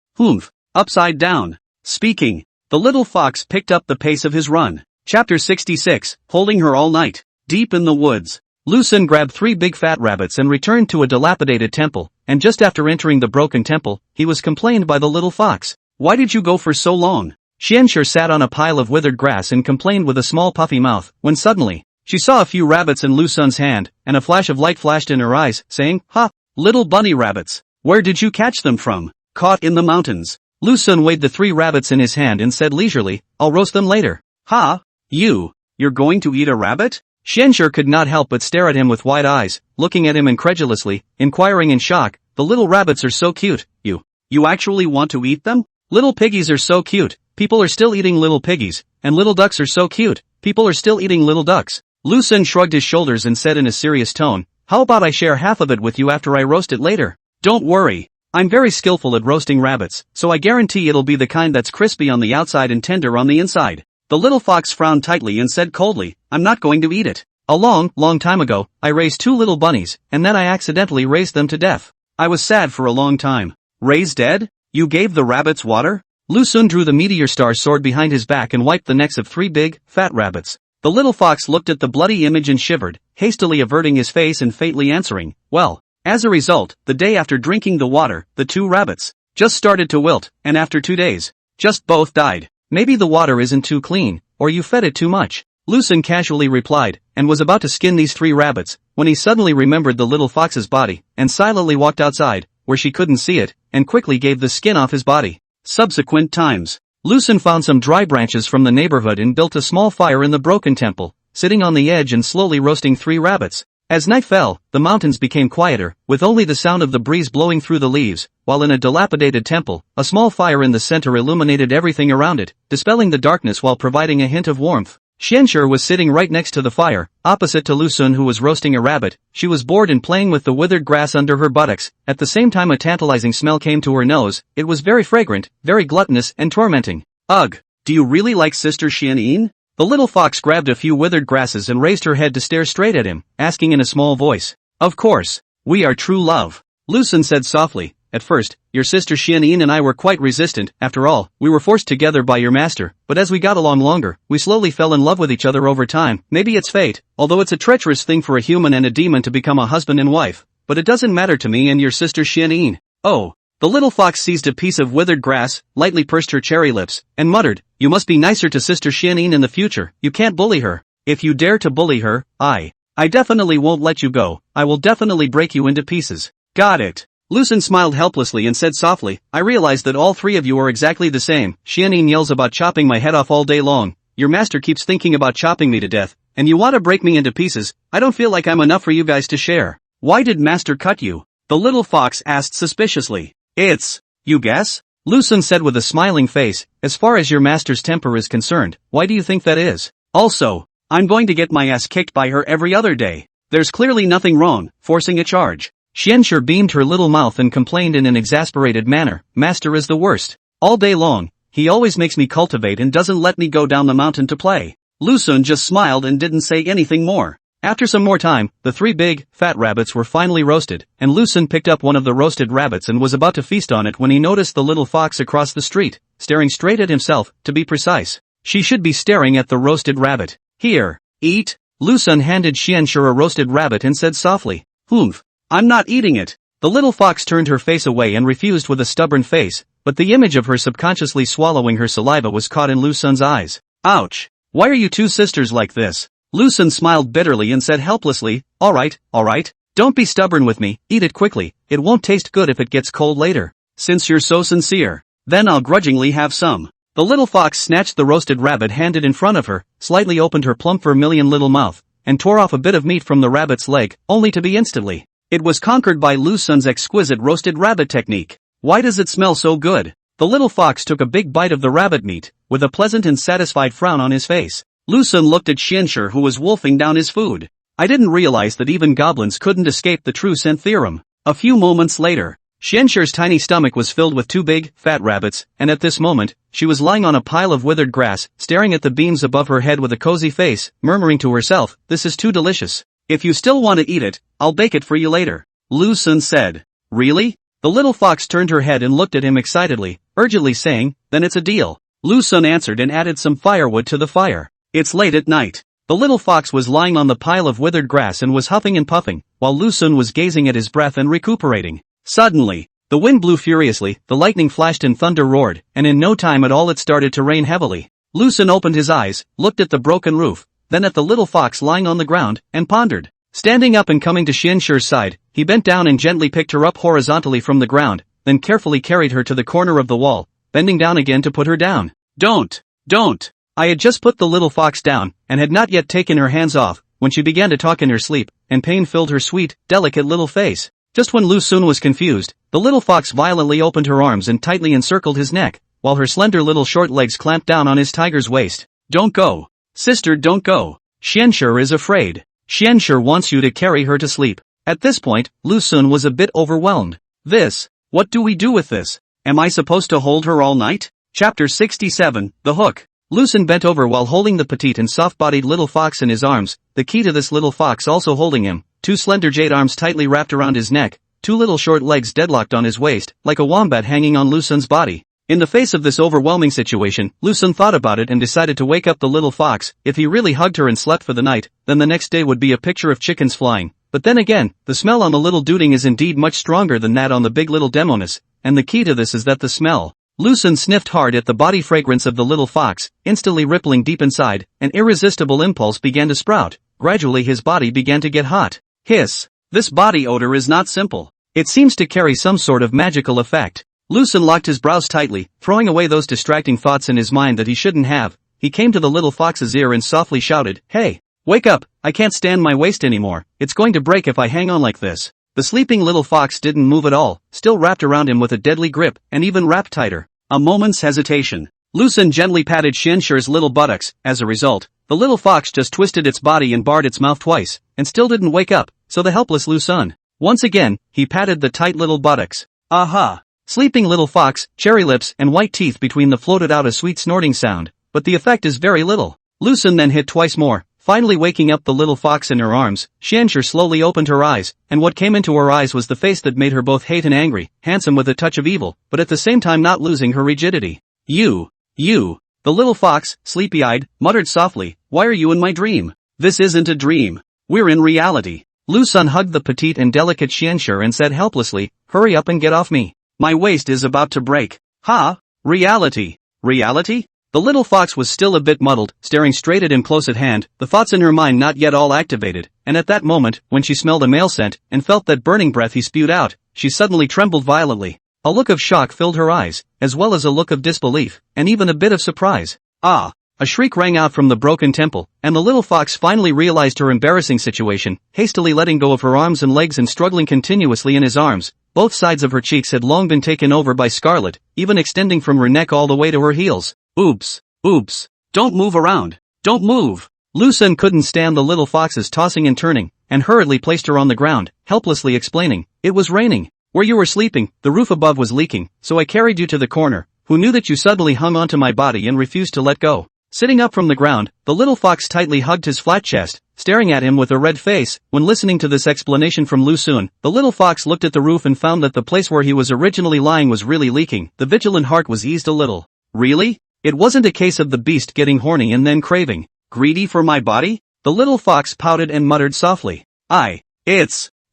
Upside down. Speaking. The little fox picked up the pace of his run. Chapter 66, holding her all night. Deep in the woods. Lucen grabbed 3 big fat rabbits and returned to a dilapidated temple, and just after entering the broken temple, he was complained by the little fox. Why did you go for so long? Xianshir sat on a pile of withered grass and complained with a small puffy mouth, when suddenly, she saw a few rabbits in Lucen's hand, and a flash of light flashed in her eyes, saying, little bunny rabbits, where did you catch them from? Caught in the mountains. Lucen weighed the 3 rabbits in his hand and said leisurely, I'll roast them later. You're going to eat a rabbit? Xianshir could not help but stare at him with wide eyes, looking at him incredulously, inquiring in shock, the little rabbits are so cute, you actually want to eat them? Little piggies are so cute. People are still eating little piggies, and little ducks are so cute, people are still eating little ducks. Lucen shrugged his shoulders and said in a serious tone, how about I share half of it with you after I roast it later? Don't worry. I'm very skillful at roasting rabbits, so I guarantee it'll be the kind that's crispy on the outside and tender on the inside. The little fox frowned tightly and said coldly, I'm not going to eat it. A long time ago, I raised 2 little bunnies, and then I accidentally raised them to death. I was sad for a long time. Raised dead? You gave the rabbits water? Lucen drew the meteor star sword behind his back and wiped the necks of 3 big, fat rabbits. The little fox looked at the bloody image and shivered, hastily averting his face and faintly answering, well, as a result, the day after drinking the water, the 2 rabbits just started to wilt, and after 2 days, just both died. Maybe the water isn't too clean, or you fed it too much. Lucen casually replied, and was about to skin these 3 rabbits, when he suddenly remembered the little fox's body, and silently walked outside, where she couldn't see it, and quickly gave the skin off his body. Subsequent times. Lucen found some dry branches from the neighborhood and built a small fire in the broken temple, sitting on the edge and slowly roasting 3 rabbits. As night fell, the mountains became quieter, with only the sound of the breeze blowing through the leaves, while in a dilapidated temple, a small fire in the center illuminated everything around it, dispelling the darkness while providing a hint of warmth. Xianxue was sitting right next to the fire, opposite to Lu Xun who was roasting a rabbit. She was bored and playing with the withered grass under her buttocks. At the same time a tantalizing smell came to her nose. It was very fragrant, very gluttonous and tormenting. Ugh! Do you really like Sister Xianyin? The little fox grabbed a few withered grasses and raised her head to stare straight at him, asking in a small voice. Of course. We are true love. Lu Xun said softly. At first, your sister Xianyin and I were quite resistant. After all, we were forced together by your master, but as we got along longer, we slowly fell in love with each other over time. Maybe it's fate, although it's a treacherous thing for a human and a demon to become a husband and wife. But it doesn't matter to me and your sister Xianyin. Oh. The little fox seized a piece of withered grass, lightly pursed her cherry lips, and muttered, you must be nicer to Sister Xianyin in the future. You can't bully her. If you dare to bully her, I definitely won't let you go. I will definitely break you into pieces. Got it. Lu Xun smiled helplessly and said softly, I realize that all three of you are exactly the same. Xianyin yells about chopping my head off all day long. Your master keeps thinking about chopping me to death, and you want to break me into pieces. I don't feel like I'm enough for you guys to share. Why did master cut you? The little fox asked suspiciously. You guess? Lu Xun said with a smiling face, as far as your master's temper is concerned, why do you think that is? Also, I'm going to get my ass kicked by her every other day. There's clearly nothing wrong, forcing a charge. Xianxue beamed her little mouth and complained in an exasperated manner, master is the worst. All day long, he always makes me cultivate and doesn't let me go down the mountain to play. Lu Xun just smiled and didn't say anything more. After some more time, the three big, fat rabbits were finally roasted, and Lu Xun picked up one of the roasted rabbits and was about to feast on it when he noticed the little fox across the street, staring straight at himself, to be precise. She should be staring at the roasted rabbit. Here, eat. Lu Xun handed Xianxue a roasted rabbit and said softly, Humph. I'm not eating it. The little fox turned her face away and refused with a stubborn face, but the image of her subconsciously swallowing her saliva was caught in Lu Xun's eyes. Ouch. Why are you two sisters like this? Lu Xun smiled bitterly and said helplessly, alright, don't be stubborn with me, eat it quickly, it won't taste good if it gets cold later. Since you're so sincere, then I'll grudgingly have some. The little fox snatched the roasted rabbit handed in front of her, slightly opened her plump vermilion little mouth, and tore off a bit of meat from the rabbit's leg, only to be instantly. It was conquered by Lu Xun's exquisite roasted rabbit technique. Why does it smell so good? The little fox took a big bite of the rabbit meat, with a pleasant and satisfied frown on his face. Lu Xun looked at Xianxue who was wolfing down his food. I didn't realize that even goblins couldn't escape the true scent theorem. A few moments later, Xianxue's tiny stomach was filled with two big, fat rabbits, and at this moment, she was lying on a pile of withered grass, staring at the beams above her head with a cozy face, murmuring to herself, this is too delicious. If you still want to eat it, I'll bake it for you later. Lu Xun said. Really? The little fox turned her head and looked at him excitedly, urgently saying, then it's a deal. Lu Xun answered and added some firewood to the fire. It's late at night. The little fox was lying on the pile of withered grass and was huffing and puffing, while Lu Xun was gazing at his breath and recuperating. Suddenly, the wind blew furiously, the lightning flashed and thunder roared, and in no time at all it started to rain heavily. Lu Xun opened his eyes, looked at the broken roof, then at the little fox lying on the ground, and pondered. Standing up and coming to Xianxue's side, he bent down and gently picked her up horizontally from the ground, then carefully carried her to the corner of the wall, bending down again to put her down. Don't. I had just put the little fox down, and had not yet taken her hands off, when she began to talk in her sleep, and pain filled her sweet, delicate little face. Just when Lu Xun was confused, the little fox violently opened her arms and tightly encircled his neck, while her slender little short legs clamped down on his tiger's waist. Don't go. Sister, don't go. Xianxue is afraid. Xianxue wants you to carry her to sleep. At this point, Lu Xun was a bit overwhelmed. What do we do with this? Am I supposed to hold her all night? Chapter 67, The Hook. Lu Xun bent over while holding the petite and soft-bodied little fox in his arms, the key to this little fox also holding him, two slender jade arms tightly wrapped around his neck, two little short legs deadlocked on his waist, like a wombat hanging on Lu Xun's body. In the face of this overwhelming situation, Lu Xun thought about it and decided to wake up the little fox. If he really hugged her and slept for the night, then the next day would be a picture of chickens flying. But then again, the smell on the little duding is indeed much stronger than that on the big little Demoness, and the key to this is that the smell. Lu Xun sniffed hard at the body fragrance of the little fox, instantly rippling deep inside. An irresistible impulse began to sprout. Gradually his body began to get hot. Hiss! This body odor is not simple. It seems to carry some sort of magical effect. Lu Xun locked his brows tightly, throwing away those distracting thoughts in his mind that he shouldn't have. He came to the little fox's ear and softly shouted, Hey! Wake up, I can't stand my waist anymore, it's going to break if I hang on like this. The sleeping little fox didn't move at all, still wrapped around him with a deadly grip, and even wrapped tighter. A moment's hesitation. Lucen gently patted Xianxu's little buttocks. As a result, the little fox just twisted its body and barred its mouth twice, and still didn't wake up, so the helpless Lucen. Once again, he patted the tight little buttocks. Aha! Sleeping little fox, cherry lips and white teeth between the floated out a sweet snorting sound, but the effect is very little. Lucen then hit twice more, finally waking up the little fox in her arms. Xianxu slowly opened her eyes, and what came into her eyes was the face that made her both hate and angry, handsome with a touch of evil, but at the same time not losing her rigidity. You. The little fox, sleepy-eyed, muttered softly, why are you in my dream? This isn't a dream. We're in reality. Lucen hugged the petite and delicate Xianxu and said helplessly, hurry up and get off me. My waist is about to break. Ha! Reality. Reality? The little fox was still a bit muddled, staring straight at him close at hand, the thoughts in her mind not yet all activated, and at that moment, when she smelled a male scent, and felt that burning breath he spewed out, she suddenly trembled violently. A look of shock filled her eyes, as well as a look of disbelief, and even a bit of surprise. Ah! A shriek rang out from the broken temple, and the little fox finally realized her embarrassing situation, hastily letting go of her arms and legs and struggling continuously in his arms. Both sides of her cheeks had long been taken over by scarlet, even extending from her neck all the way to her heels. Oops. Don't move around. Don't move. Lucen couldn't stand the little fox's tossing and turning, and hurriedly placed her on the ground, helplessly explaining, it was raining. Where you were sleeping, the roof above was leaking, so I carried you to the corner. Who knew that you suddenly hung onto my body and refused to let go? Sitting up from the ground, the little fox tightly hugged his flat chest, staring at him with a red face. When listening to this explanation from Lucen, the little fox looked at the roof and found that the place where he was originally lying was really leaking. The vigilant heart was eased a little. Really? It wasn't a case of the beast getting horny and then craving. Greedy for my body? The little fox pouted and muttered softly.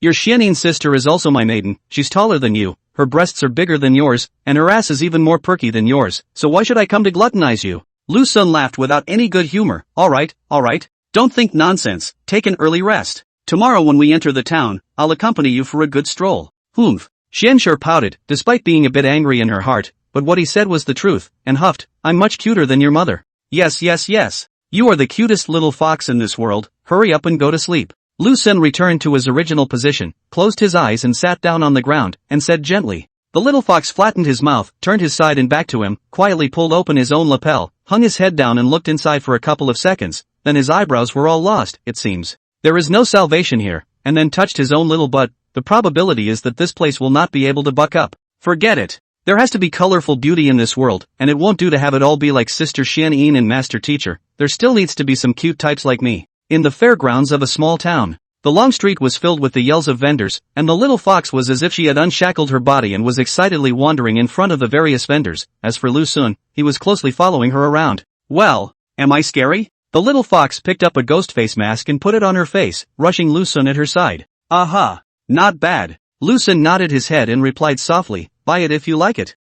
Your Xianin sister is also my maiden. She's taller than you, her breasts are bigger than yours, and her ass is even more perky than yours, so why should I come to gluttonize you? Lucen laughed without any good humor. Alright. Don't think nonsense, take an early rest. Tomorrow when we enter the town, I'll accompany you for a good stroll. Humph. Xianxu pouted, despite being a bit angry in her heart, but what he said was the truth, and huffed, I'm much cuter than your mother. Yes. You are the cutest little fox in this world, hurry up and go to sleep. Lucen returned to his original position, closed his eyes and sat down on the ground, and said gently. The little fox flattened his mouth, turned his side and back to him, quietly pulled open his own lapel, hung his head down and looked inside for a couple of seconds, then his eyebrows were all lost, it seems. There is no salvation here, and then touched his own little butt. The probability is that this place will not be able to buck up. Forget it. There has to be colorful beauty in this world, and it won't do to have it all be like Sister Xianyin and Master Teacher. There still needs to be some cute types like me. In the fairgrounds of a small town, the long street was filled with the yells of vendors, and the little fox was as if she had unshackled her body and was excitedly wandering in front of the various vendors. As for Lucen, he was closely following her around. Well, am I scary? The little fox picked up a ghost face mask and put it on her face, rushing Lucen at her side. Aha! Not bad. Lucen nodded his head and replied softly, buy it if you like it.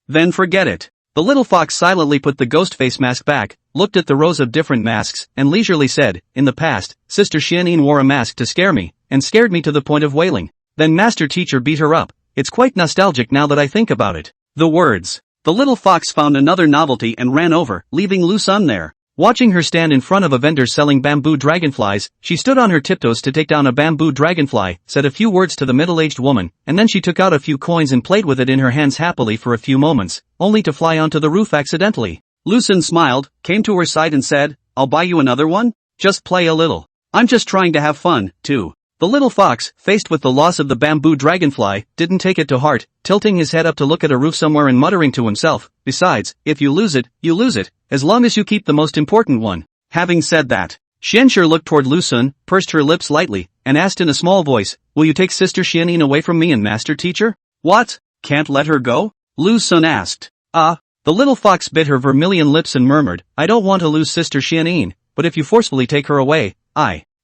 Then forget it. The little fox silently put the ghost face mask back, looked at the rows of different masks, and leisurely said, in the past, Sister Xianyin wore a mask to scare me, and scared me to the point of wailing. Then Master Teacher beat her up. It's quite nostalgic now that I think about it. The words. The little fox found another novelty and ran over, leaving Lucen there. Watching her stand in front of a vendor selling bamboo dragonflies, she stood on her tiptoes to take down a bamboo dragonfly, said a few words to the middle-aged woman, and then she took out a few coins and played with it in her hands happily for a few moments, only to fly onto the roof accidentally. Lucen smiled, came to her side and said, I'll buy you another one? Just play a little. I'm just trying to have fun, too. The little fox, faced with the loss of the bamboo dragonfly, didn't take it to heart, tilting his head up to look at a roof somewhere and muttering to himself, besides, if you lose it, you lose it, as long as you keep the most important one. Having said that, Xianxu looked toward Lucen, pursed her lips lightly, and asked in a small voice, will you take Sister Xianyin away from me and Master Teacher? What? Can't let her go? Lucen asked. The little fox bit her vermilion lips and murmured, I don't want to lose Sister Xianyin, but if you forcefully take her away,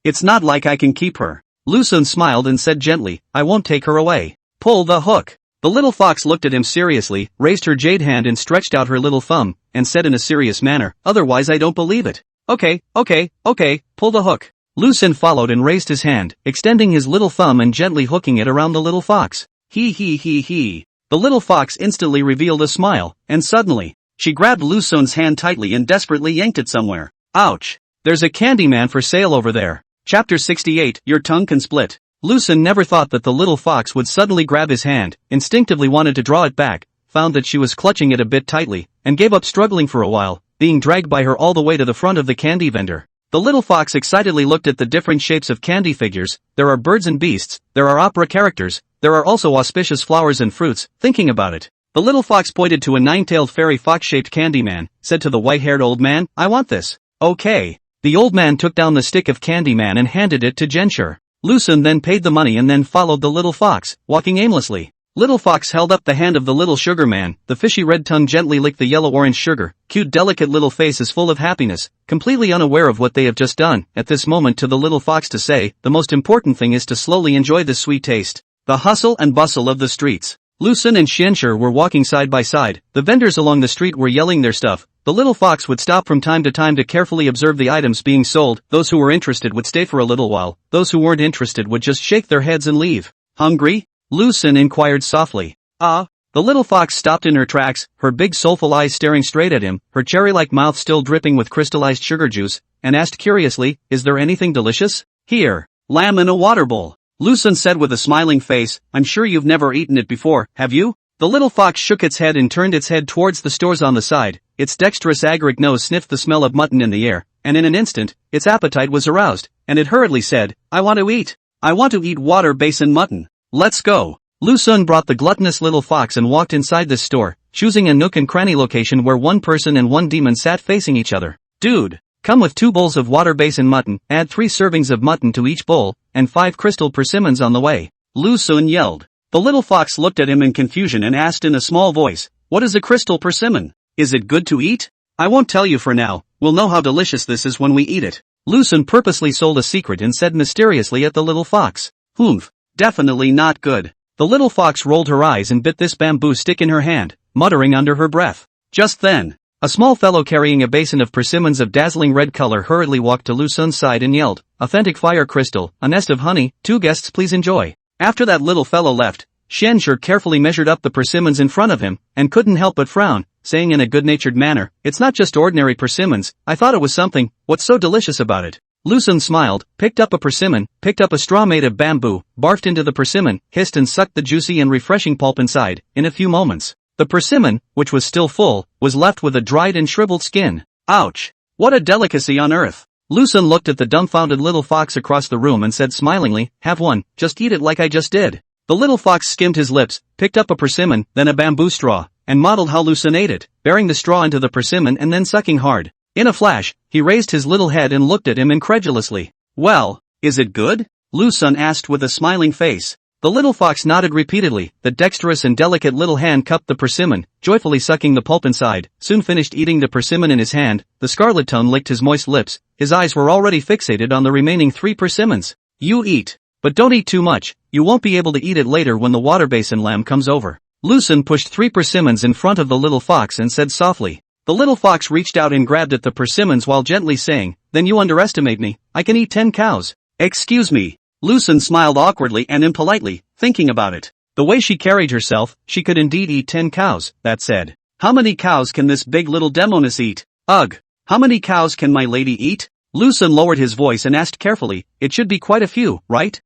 it's not like I can keep her. Lucen smiled and said gently, I won't take her away. Pull the hook. The little fox looked at him seriously, raised her jade hand and stretched out her little thumb, and said in a serious manner, otherwise I don't believe it. Okay, pull the hook. Lucen followed and raised his hand, extending his little thumb and gently hooking it around the little fox. He. The little fox instantly revealed a smile, and suddenly, she grabbed Lucen's hand tightly and desperately yanked it somewhere. Ouch! There's a candy man for sale over there. Chapter 68, Your Tongue Can Split. Lu Xun never thought that the little fox would suddenly grab his hand, instinctively wanted to draw it back, found that she was clutching it a bit tightly, and gave up struggling for a while, being dragged by her all the way to the front of the candy vendor. The little fox excitedly looked at the different shapes of candy figures. There are birds and beasts, there are opera characters, there are also auspicious flowers and fruits. Thinking about it, the little fox pointed to a nine-tailed fairy fox-shaped candy man, said to the white-haired old man, "I want this." "Okay." The old man took down the stick of candy man and handed it to Genshur. Lu Xun then paid the money and then followed the little fox, walking aimlessly. Little fox held up the hand of the little sugar man, the fishy red tongue gently licked the yellow-orange sugar, cute delicate little face is full of happiness, completely unaware of what they have just done. At this moment to the little fox to say, the most important thing is to slowly enjoy this sweet taste. The hustle and bustle of the streets. Lu Xun and Xianshur were walking side by side, the vendors along the street were yelling their stuff. The little fox would stop from time to carefully observe the items being sold. Those who were interested would stay for a little while, those who weren't interested would just shake their heads and leave. "Hungry?" Lu Xun inquired softly. "Ah." The little fox stopped in her tracks, her big soulful eyes staring straight at him, her cherry-like mouth still dripping with crystallized sugar juice, and asked curiously, "Is there anything delicious?" "Here, lamb in a water bowl," Lu Xun said with a smiling face. "I'm sure you've never eaten it before, have you?" The little fox shook its head and turned its head towards the stores on the side. Its dexterous agaric nose sniffed the smell of mutton in the air, and in an instant, its appetite was aroused, and it hurriedly said, "I want to eat. I want to eat water basin mutton. Let's go." Lu Xun brought the gluttonous little fox and walked inside this store, choosing a nook and cranny location where one person and one demon sat facing each other. "Dude, come with 2 bowls of water basin mutton, add 3 servings of mutton to each bowl, and 5 crystal persimmons on the way," Lu Xun yelled. The little fox looked at him in confusion and asked in a small voice, "What is a crystal persimmon? Is it good to eat?" "I won't tell you for now, we'll know how delicious this is when we eat it." Lu Xun purposely sold a secret and said mysteriously at the little fox, "Humph, definitely not good." The little fox rolled her eyes and bit this bamboo stick in her hand, muttering under her breath. Just then, a small fellow carrying a basin of persimmons of dazzling red color hurriedly walked to Lu Xun's side and yelled, "Authentic fire crystal, a nest of honey, 2 guests please enjoy." After that little fellow left, Xianshur carefully measured up the persimmons in front of him, and couldn't help but frown, saying in a good-natured manner, "It's not just ordinary persimmons, I thought it was something, what's so delicious about it?" Lu Xun smiled, picked up a persimmon, picked up a straw made of bamboo, barfed into the persimmon, hissed and sucked the juicy and refreshing pulp inside. In a few moments, the persimmon, which was still full, was left with a dried and shriveled skin. Ouch! What a delicacy on earth! Lu Xun looked at the dumbfounded little fox across the room and said smilingly, "Have one, just eat it like I just did." The little fox skimmed his lips, picked up a persimmon, then a bamboo straw, and modeled how Lu Xun ate it, bearing the straw into the persimmon and then sucking hard. In a flash, he raised his little head and looked at him incredulously. "Well, is it good?" Lu Xun asked with a smiling face. The little fox nodded repeatedly, the dexterous and delicate little hand cupped the persimmon, joyfully sucking the pulp inside, soon finished eating the persimmon in his hand, the scarlet tongue licked his moist lips, his eyes were already fixated on the remaining 3 persimmons. "You eat. But don't eat too much, you won't be able to eat it later when the water basin lamb comes over." Lu Xun pushed 3 persimmons in front of the little fox and said softly. The little fox reached out and grabbed at the persimmons while gently saying, "Then you underestimate me, I can eat 10 cows. "Excuse me." Lu Xun smiled awkwardly and impolitely, thinking about it. The way she carried herself, she could indeed eat 10 cows, that said. How many cows can this big little Demoness eat? Ugh! How many cows can my lady eat? Lu Xun lowered his voice and asked carefully, "It should be quite a few, right?"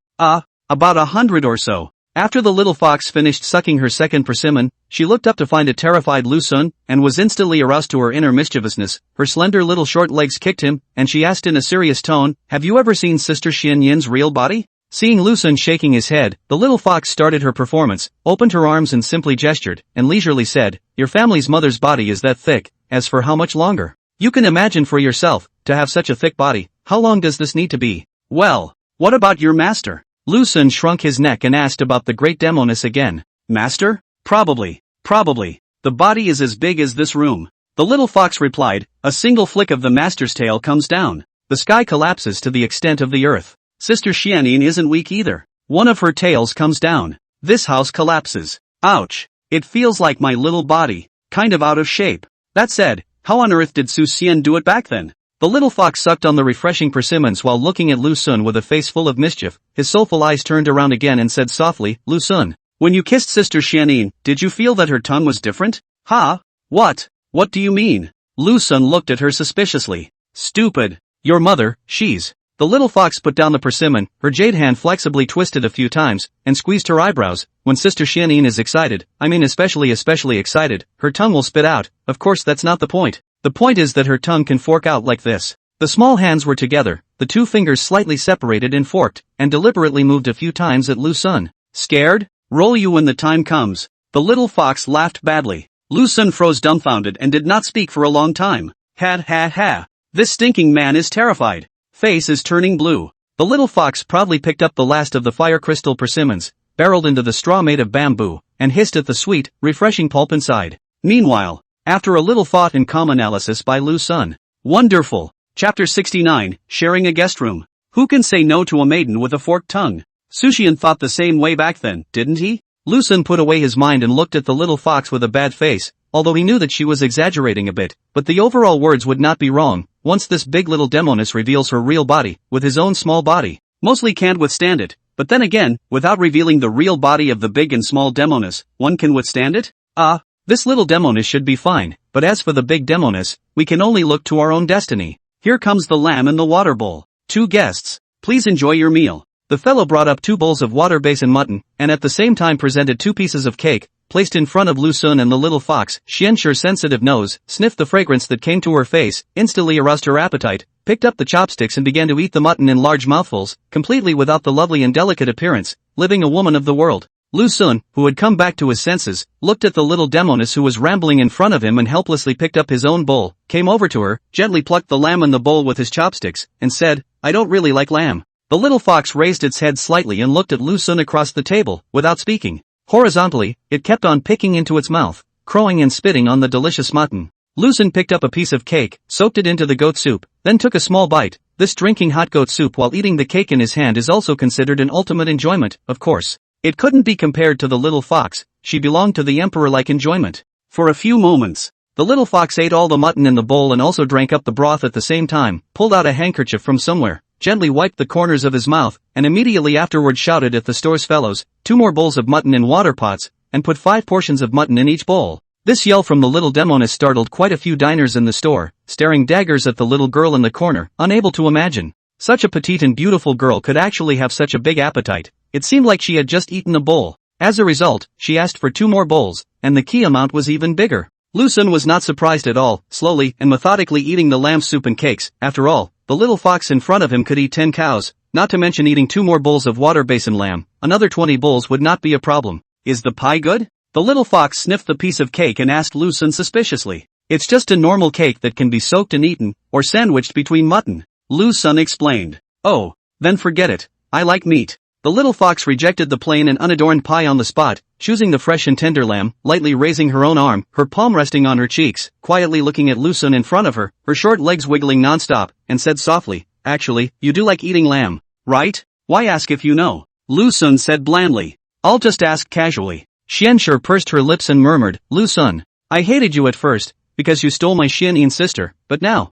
About 100 or so." After the little fox finished sucking her second persimmon, she looked up to find a terrified Lu Xun, and was instantly aroused to her inner mischievousness. Her slender little short legs kicked him, and she asked in a serious tone, "Have you ever seen Sister Xian Yin's real body?" Seeing Lu Xun shaking his head, the little fox started her performance, opened her arms and simply gestured, and leisurely said, "Your family's mother's body is that thick. As for how much longer? You can imagine for yourself, to have such a thick body, how long does this need to be? Well, what about your master?" Lu Xun shrunk his neck and asked about the great Demoness again. "Master? Probably. The body is as big as this room." The little fox replied, "A single flick of the master's tail comes down. The sky collapses to the extent of the earth. Sister Xianyin isn't weak either. One of her tails comes down. This house collapses. Ouch. It feels like my little body, kind of out of shape." That said, how on earth did Su Xian do it back then? The little fox sucked on the refreshing persimmons while looking at Lu Xun with a face full of mischief. His soulful eyes turned around again and said softly, "Lu Xun, when you kissed Sister Xianyin, did you feel that her tongue was different?" "Huh? What do you mean?" Lu Xun looked at her suspiciously. "Stupid. Your mother, she's. The little fox put down the persimmon, her jade hand flexibly twisted a few times, and squeezed her eyebrows. When Sister Xianyin is excited, I mean especially excited, her tongue will spit out. Of course that's not the point. The point is that her tongue can fork out like this. The small hands were together, the two fingers slightly separated and forked, and deliberately moved a few times at Lu Sun. Scared? Roll you when the time comes. The little fox laughed badly. Lu Sun froze dumbfounded and did not speak for a long time. Ha. This stinking man is terrified. Face is turning blue. The little fox proudly picked up the last of the fire crystal persimmons, barreled into the straw made of bamboo, and hissed at the sweet, refreshing pulp inside. Meanwhile, after a little thought and calm analysis by Lu Sun. Wonderful. Chapter 69, Sharing a Guest Room. Who can say no to a maiden with a forked tongue? Sushian thought the same way back then, didn't he? Lu Sun put away his mind and looked at the little fox with a bad face, although he knew that she was exaggerating a bit, but the overall words would not be wrong. Once this big little Demoness reveals her real body, with his own small body, mostly can't withstand it, but then again, without revealing the real body of the big and small Demoness, one can withstand it? This little Demoness should be fine, but as for the big Demoness, we can only look to our own destiny. Here comes the lamb in the water bowl. 2 guests. Please enjoy your meal. The fellow brought up 2 bowls of water basin mutton, and at the same time presented 2 pieces of cake, placed in front of Lu Sun and the little fox. Xianxu's sensitive nose sniffed the fragrance that came to her face, instantly aroused her appetite, picked up the chopsticks and began to eat the mutton in large mouthfuls, completely without the lovely and delicate appearance, living a woman of the world. Lu Sun, who had come back to his senses, looked at the little Demoness who was rambling in front of him and helplessly picked up his own bowl, came over to her, gently plucked the lamb in the bowl with his chopsticks, and said, I don't really like lamb. The little fox raised its head slightly and looked at Lu Sun across the table, without speaking. Horizontally, it kept on picking into its mouth, crowing and spitting on the delicious mutton. Lu Sun picked up a piece of cake, soaked it into the goat soup, then took a small bite. This drinking hot goat soup while eating the cake in his hand is also considered an ultimate enjoyment, of course. It couldn't be compared to the little fox, she belonged to the emperor-like enjoyment. For a few moments, the little fox ate all the mutton in the bowl and also drank up the broth at the same time, pulled out a handkerchief from somewhere, gently wiped the corners of his mouth, and immediately afterward shouted at the store's fellows, 2 more bowls of mutton in water pots, and put 5 portions of mutton in each bowl. This yell from the little Demoness startled quite a few diners in the store, staring daggers at the little girl in the corner, unable to imagine. Such a petite and beautiful girl could actually have such a big appetite. It seemed like she had just eaten a bowl. As a result, she asked for 2 more bowls, and the key amount was even bigger. Lu Sun was not surprised at all, slowly and methodically eating the lamb soup and cakes. After all, the little fox in front of him could eat 10 cows, not to mention eating 2 more bowls of water basin lamb. Another 20 bowls would not be a problem. Is the pie good? The little fox sniffed the piece of cake and asked Lu Sun suspiciously. It's just a normal cake that can be soaked and eaten, or sandwiched between mutton. Lu Sun explained. Oh, then forget it. I like meat. The little fox rejected the plain and unadorned pie on the spot, choosing the fresh and tender lamb, lightly raising her own arm, her palm resting on her cheeks, quietly looking at Lu Sun in front of her, her short legs wiggling non-stop, and said softly, actually, you do like eating lamb, right? Why ask if you know? Lu Sun said blandly. I'll just ask casually. Xianxu pursed her lips and murmured, Lu Sun, I hated you at first, because you stole my Xianyin sister, but now,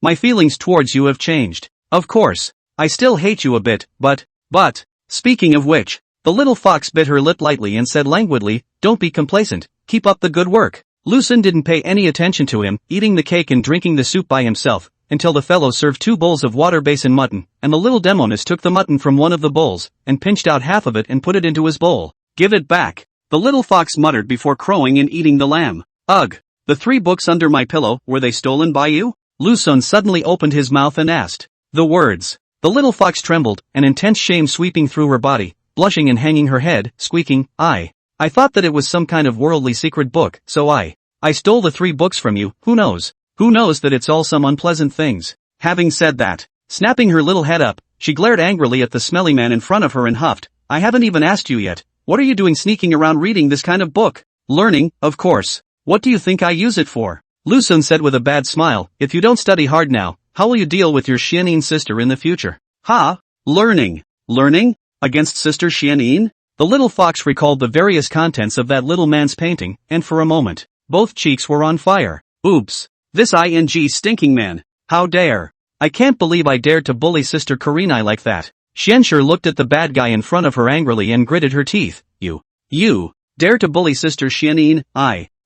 my feelings towards you have changed. Of course, I still hate you a bit, but, speaking of which, the little fox bit her lip lightly and said languidly, don't be complacent, keep up the good work. Lu Sun didn't pay any attention to him, eating the cake and drinking the soup by himself, until the fellow served 2 bowls of water basin mutton, and the little Demoness took the mutton from one of the bowls, and pinched out half of it and put it into his bowl. Give it back, the little fox muttered before crowing and eating the lamb. Ugh, the 3 books under my pillow, were they stolen by you? Lu Sun suddenly opened his mouth and asked. The words. The little fox trembled, an intense shame sweeping through her body, blushing and hanging her head, squeaking, I thought that it was some kind of worldly secret book, so I stole the 3 books from you. Who knows that it's all some unpleasant things. Having said that, snapping her little head up, she glared angrily at the smelly man in front of her and huffed, I haven't even asked you yet, what are you doing sneaking around reading this kind of book? Learning, of course. What do you think I use it for? Lu Sun said with a bad smile, if you don't study hard now, how will you deal with your Xianyin sister in the future? Ha! Learning? Against Sister Xianyin? The little fox recalled the various contents of that little man's painting, and for a moment, both cheeks were on fire. Oops. This stinking man. How dare. I can't believe I dared to bully Sister Karinai like that. Xianxu looked at the bad guy in front of her angrily and gritted her teeth. You dare to bully Sister Xianyin?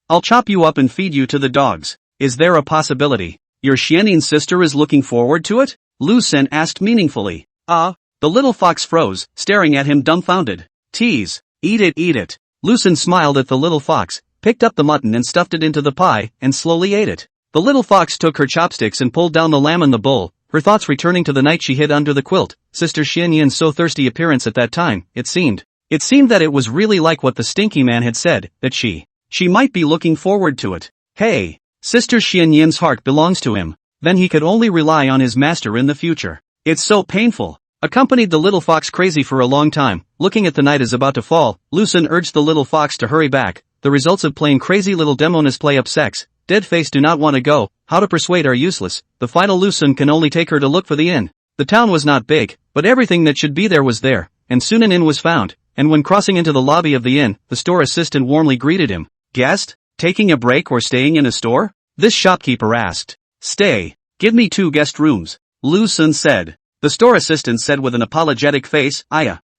I'll chop you up and feed you to the dogs. Is there a possibility Your Xianin's sister is looking forward to it? Lu Sen asked meaningfully. The little fox froze, staring at him dumbfounded. Tease. Eat it, eat it. Lu Sen smiled at the little fox, picked up the mutton and stuffed it into the pie, and slowly ate it. The little fox took her chopsticks and pulled down the lamb in the bowl, her thoughts returning to the night she hid under the quilt. Sister Xianyin's so thirsty appearance at that time, it seemed. It seemed that it was really like what the stinky man had said, that she might be looking forward to it. Hey, Sister Xianyin's heart belongs to him. Then he could only rely on his master in the future. It's so painful. Accompanied the little fox crazy for a long time, looking at the night is about to fall, Lu Sen urged the little fox to hurry back. The results of playing crazy little Demoness play up sex. Dead face do not want to go, how to persuade are useless. The final Lu Sen can only take her to look for the inn. The town was not big, but everything that should be there was there, and soon an inn was found, and when crossing into the lobby of the inn, the store assistant warmly greeted him. Guest? Taking a break or staying in a store? This shopkeeper asked. Stay. Give me 2 guest rooms. Lu Sen said. The store assistant said with an apologetic face,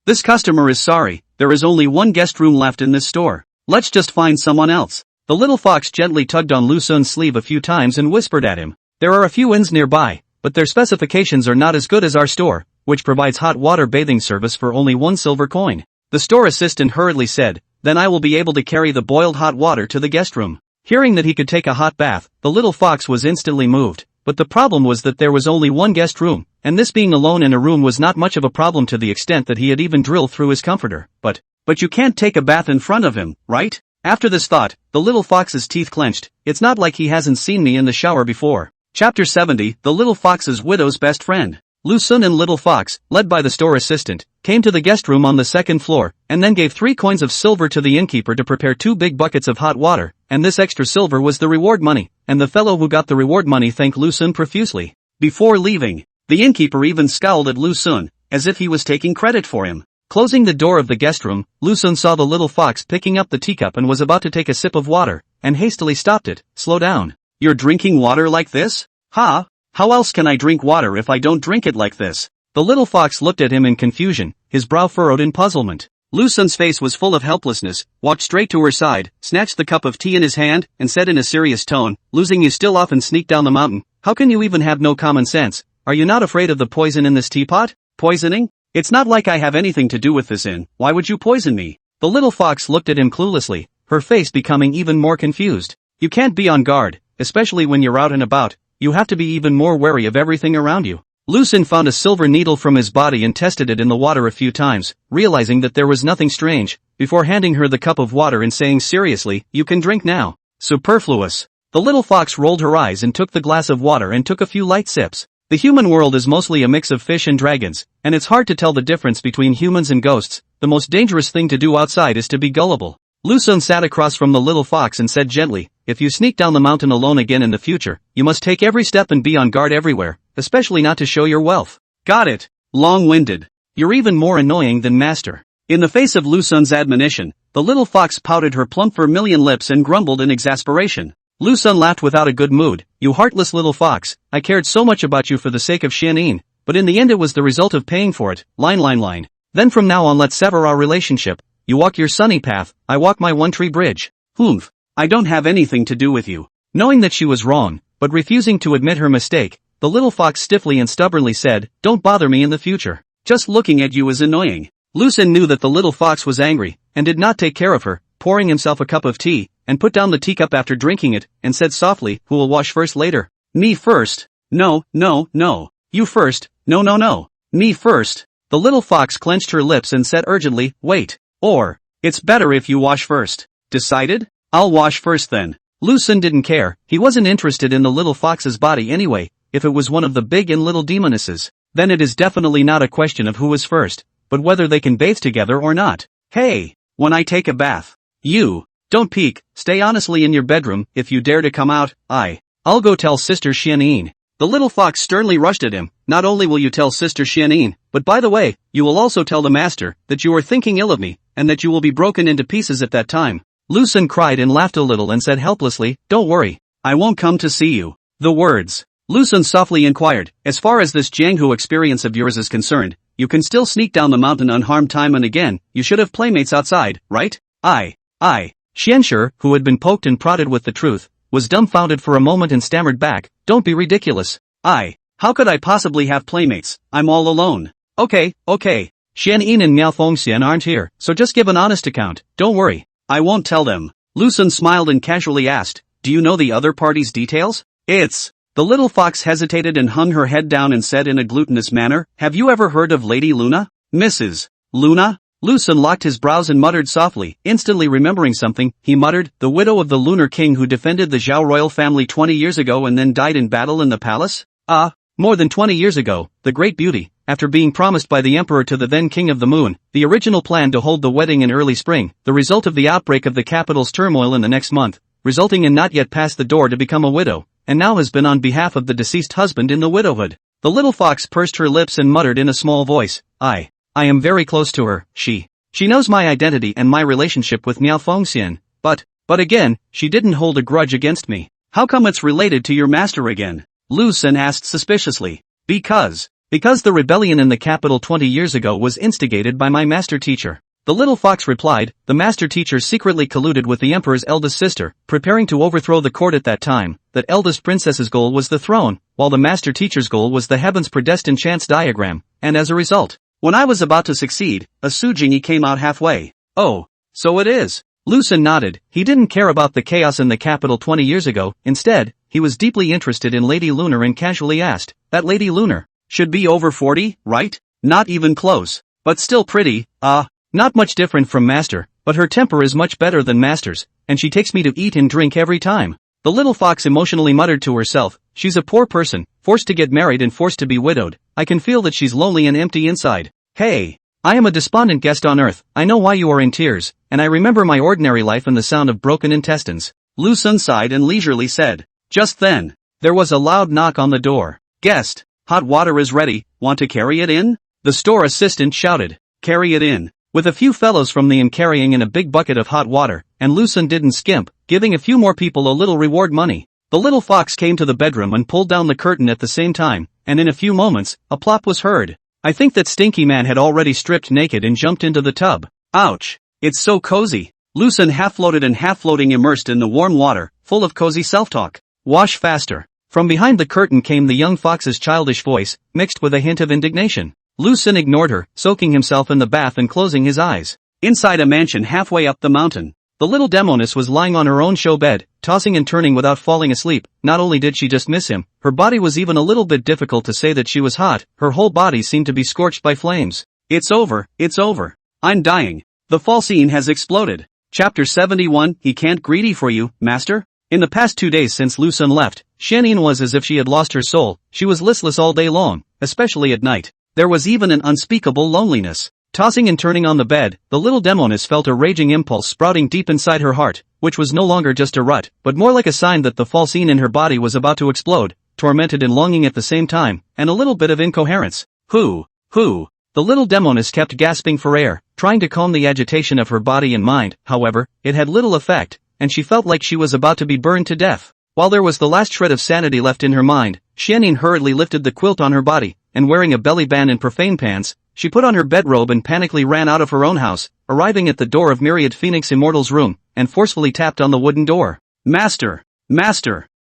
this customer is sorry, there is only 1 guest room left in this store. Let's just find someone else. The little fox gently tugged on Lu Sen's sleeve a few times and whispered at him. There are a few inns nearby, but their specifications are not as good as our store, which provides hot water bathing service for only 1 silver coin. The store assistant hurriedly said, then I will be able to carry the boiled hot water to the guest room. Hearing that he could take a hot bath, the little fox was instantly moved, but the problem was that there was only 1 guest room, and this being alone in a room was not much of a problem to the extent that he had even drilled through his comforter. But you can't take a bath in front of him, right? After this thought, the little fox's teeth clenched. It's not like he hasn't seen me in the shower before. Chapter 70, The Little Fox's Widow's Best Friend. Lu Sen and Little Fox, led by the store assistant, came to the guest room on the 2nd floor, and then gave 3 coins of silver to the innkeeper to prepare 2 big buckets of hot water, and this extra silver was the reward money, and the fellow who got the reward money thanked Lu Sen profusely. Before leaving, the innkeeper even scowled at Lu Sen, as if he was taking credit for him. Closing the door of the guest room, Lu Sen saw the little fox picking up the teacup and was about to take a sip of water, and hastily stopped it. Slow down. You're drinking water like this? How else can I drink water if I don't drink it like this? The little fox looked at him in confusion, his brow furrowed in puzzlement. Lu Sen's face was full of helplessness, walked straight to her side, snatched the cup of tea in his hand, and said in a serious tone, losing you still often sneak down the mountain. How can you even have no common sense? Are you not afraid of the poison in this teapot? Poisoning? It's not like I have anything to do with this inn. Why would you poison me? The little fox looked at him cluelessly, her face becoming even more confused. You can't be on guard, especially when you're out and about. You have to be even more wary of everything around you. Lu Sen found a silver needle from his body and tested it in the water a few times, realizing that there was nothing strange, before handing her the cup of water and saying seriously, you can drink now. Superfluous. The little fox rolled her eyes and took the glass of water and took a few light sips. The human world is mostly a mix of fish and dragons, and it's hard to tell the difference between humans and ghosts. The most dangerous thing to do outside is to be gullible. Lu Sen sat across from the little fox and said gently, if you sneak down the mountain alone again in the future, you must take every step and be on guard everywhere, especially not to show your wealth. Got it. Long-winded. You're even more annoying than master. In the face of Lu Sen's admonition, the little fox pouted her plump vermilion lips and grumbled in exasperation. Lu Sen laughed without a good mood. You heartless little fox, I cared so much about you for the sake of Xianin, but in the end it was the result of paying for it. Line. Then from now on let's sever our relationship. You walk your sunny path, I walk my one-tree bridge. Humph. I don't have anything to do with you. Knowing that she was wrong, but refusing to admit her mistake, the little fox stiffly and stubbornly said, don't bother me in the future. Just looking at you is annoying. Lu Sen knew that the little fox was angry, and did not take care of her, pouring himself a cup of tea, and put down the teacup after drinking it, and said softly, who will wash first later? Me first. No. You first. No. Me first. The little fox clenched her lips and said urgently, wait. Or, it's better if you wash first. Decided? I'll wash first then. Lu Sen didn't care, he wasn't interested in the little fox's body anyway. If it was one of the big and little demonesses, then it is definitely not a question of who is first, but whether they can bathe together or not. Hey, when I take a bath, you, don't peek, stay honestly in your bedroom. If you dare to come out, I'll go tell Sister Xianin. The little fox sternly rushed at him. Not only will you tell Sister Xianin, but by the way, you will also tell the master that you are thinking ill of me, and that you will be broken into pieces at that time. Lu Sen cried and laughed a little and said helplessly, don't worry, I won't come to see you. The words. Lu Sen softly inquired, as far as this Jianghu experience of yours is concerned, you can still sneak down the mountain unharmed time and again. You should have playmates outside, right? Xianshi, who had been poked and prodded with the truth, was dumbfounded for a moment and stammered back, "Don't be ridiculous. How could I possibly have playmates? I'm all alone." Okay. Xianyin and Miao Fengxian aren't here, so just give an honest account, don't worry. I won't tell them. Lu Sun smiled and casually asked, "Do you know the other party's details?" The little fox hesitated and hung her head down and said in a glutinous manner, "Have you ever heard of Lady Luna? Mrs. Luna?" Lu Sun locked his brows and muttered softly, instantly remembering something. He muttered, "The widow of the Lunar King who defended the Zhao royal family 20 years ago and then died in battle in the palace? More than 20 years ago, the great beauty, after being promised by the emperor to the then king of the moon, the original plan to hold the wedding in early spring, the result of the outbreak of the capital's turmoil in the next month, resulting in not yet past the door to become a widow, and now has been on behalf of the deceased husband in the widowhood." The little fox pursed her lips and muttered in a small voice, I am very close to her. She knows my identity and my relationship with Miao Fengxian, but again, she didn't hold a grudge against me. How come it's related to your master again? Lu Sun asked suspiciously. Because the rebellion in the capital 20 years ago was instigated by my master teacher. The little fox replied, the master teacher secretly colluded with the emperor's eldest sister, preparing to overthrow the court at that time. That eldest princess's goal was the throne, while the master teacher's goal was the heavens predestined chance diagram, and as a result, when I was about to succeed, a Sujingi came out halfway. Oh, so it is. Lu Sun nodded. He didn't care about the chaos in the capital 20 years ago. Instead, he was deeply interested in Lady Lunar and casually asked, that Lady Lunar should be over 40, right? Not even close. But still pretty. Not much different from master, but her temper is much better than master's, and she takes me to eat and drink every time. The little fox emotionally muttered to herself, she's a poor person, forced to get married and forced to be widowed. I can feel that she's lonely and empty inside. Hey, I am a despondent guest on earth. I know why you are in tears, and I remember my ordinary life and the sound of broken intestines. Lu Sun sighed and leisurely said. Just then, there was a loud knock on the door. Guest, hot water is ready, want to carry it in? The store assistant shouted. Carry it in. With a few fellows from the inn carrying in a big bucket of hot water, and Lu Sun didn't skimp, giving a few more people a little reward money. The little fox came to the bedroom and pulled down the curtain at the same time, and in a few moments, a plop was heard. I think that Stinky Man had already stripped naked and jumped into the tub. Ouch! It's so cozy. Lu Sun half-floated and half-floating immersed in the warm water, full of cozy self-talk. Wash faster. From behind the curtain came the young fox's childish voice, mixed with a hint of indignation. Lu Sun ignored her, soaking himself in the bath and closing his eyes. Inside a mansion halfway up the mountain, the little Demoness was lying on her own show bed, tossing and turning without falling asleep. Not only did she just miss him, her body was even a little bit difficult to say that she was hot. Her whole body seemed to be scorched by flames. It's over. I'm dying. The fall scene has exploded. Chapter 71, He can't greedy for you, master? In the past 2 days since Lu Sun left, Xianyin was as if she had lost her soul. She was listless all day long, especially at night. There was even an unspeakable loneliness. Tossing and turning on the bed, the little Demoness felt a raging impulse sprouting deep inside her heart, which was no longer just a rut, but more like a sign that the fall scene in her body was about to explode, tormented and longing at the same time, and a little bit of incoherence. Who? The little Demoness kept gasping for air, trying to calm the agitation of her body and mind. However, it had little effect, and she felt like she was about to be burned to death. While there was the last shred of sanity left in her mind, Xianyin hurriedly lifted the quilt on her body, and wearing a belly band and profane pants, she put on her bedrobe and panically ran out of her own house, arriving at the door of Myriad Phoenix Immortal's room, and forcefully tapped on the wooden door. Master!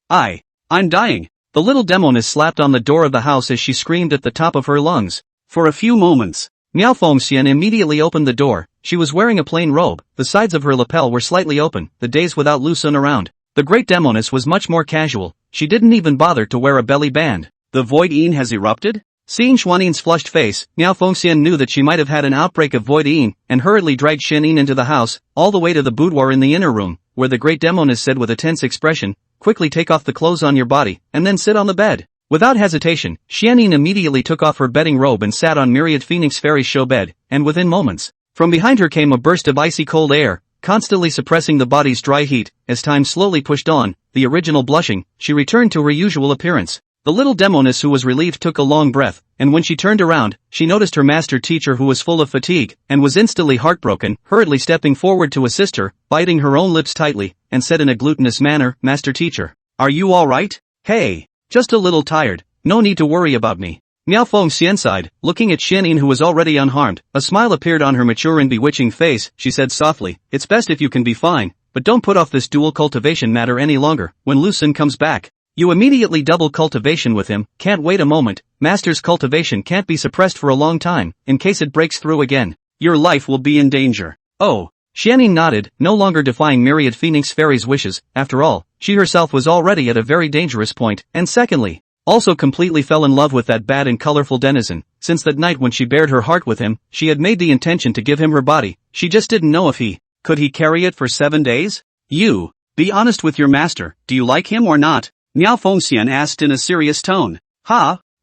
I'm dying! The little Demoness slapped on the door of the house as she screamed at the top of her lungs. For a few moments, Miao Fengxian immediately opened the door. She was wearing a plain robe, the sides of her lapel were slightly open. The days without Lu Sun around, the great Demoness was much more casual. She didn't even bother to wear a belly band. The void Yin has erupted? Seeing Xuanyin's flushed face, Miao Fengxian knew that she might have had an outbreak of void Yin, and hurriedly dragged Xianyin into the house, all the way to the boudoir in the inner room, where the great Demoness said with a tense expression, quickly take off the clothes on your body, and then sit on the bed. Without hesitation, Xianyin immediately took off her bedding robe and sat on Myriad Phoenix Fairy's show bed, and within moments, from behind her came a burst of icy cold air, constantly suppressing the body's dry heat. As time slowly pushed on, the original blushing, she returned to her usual appearance. The little Demoness who was relieved took a long breath, and when she turned around, she noticed her master teacher who was full of fatigue, and was instantly heartbroken, hurriedly stepping forward to assist her, biting her own lips tightly, and said in a glutinous manner, Master teacher, are you alright? Hey, just a little tired, no need to worry about me. Miao Fengxian sighed, looking at Xianyin who was already unharmed. A smile appeared on her mature and bewitching face. She said softly, it's best if you can be fine, but don't put off this dual cultivation matter any longer. When Lu Xun comes back, you immediately double cultivation with him. Can't wait a moment. Master's cultivation can't be suppressed for a long time, in case it breaks through again. Your life will be in danger. Oh. Xianyin nodded, no longer defying myriad Phoenix Fairy's wishes. After all, she herself was already at a very dangerous point, and secondly, also completely fell in love with that bad and colorful denizen. Since that night when she bared her heart with him, she had made the intention to give him her body. She just didn't know if he could carry it for 7 days? You, be honest with your master, do you like him or not? Miao Fengxian asked in a serious tone.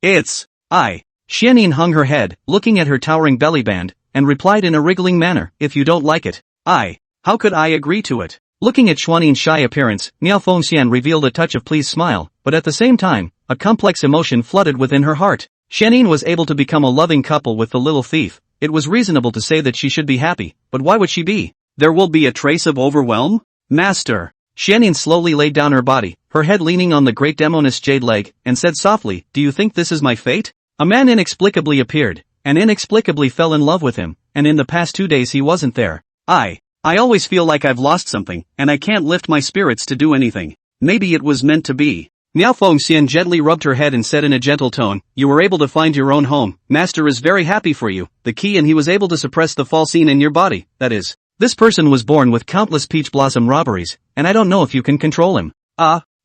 It's, I. Xianyin hung her head, looking at her towering belly band, and replied in a wriggling manner, if you don't like it, how could I agree to it? Looking at Xuanin's shy appearance, Miao Fengxian revealed a touch of pleased smile, but at the same time, a complex emotion flooded within her heart. Xianyin was able to become a loving couple with the little thief. It was reasonable to say that she should be happy, but why would she be? There will be a trace of overwhelm? Master. Xianyin slowly laid down her body, her head leaning on the great Demoness jade leg, and said softly, do you think this is my fate? A man inexplicably appeared, and inexplicably fell in love with him, and in the past 2 days he wasn't there. I always feel like I've lost something, and I can't lift my spirits to do anything. Maybe it was meant to be. Miao Fengxian gently rubbed her head and said in a gentle tone, you were able to find your own home. Master is very happy for you. The key, and he was able to suppress the fall scene in your body, that is. This person was born with countless peach blossom robberies, and I don't know if you can control him.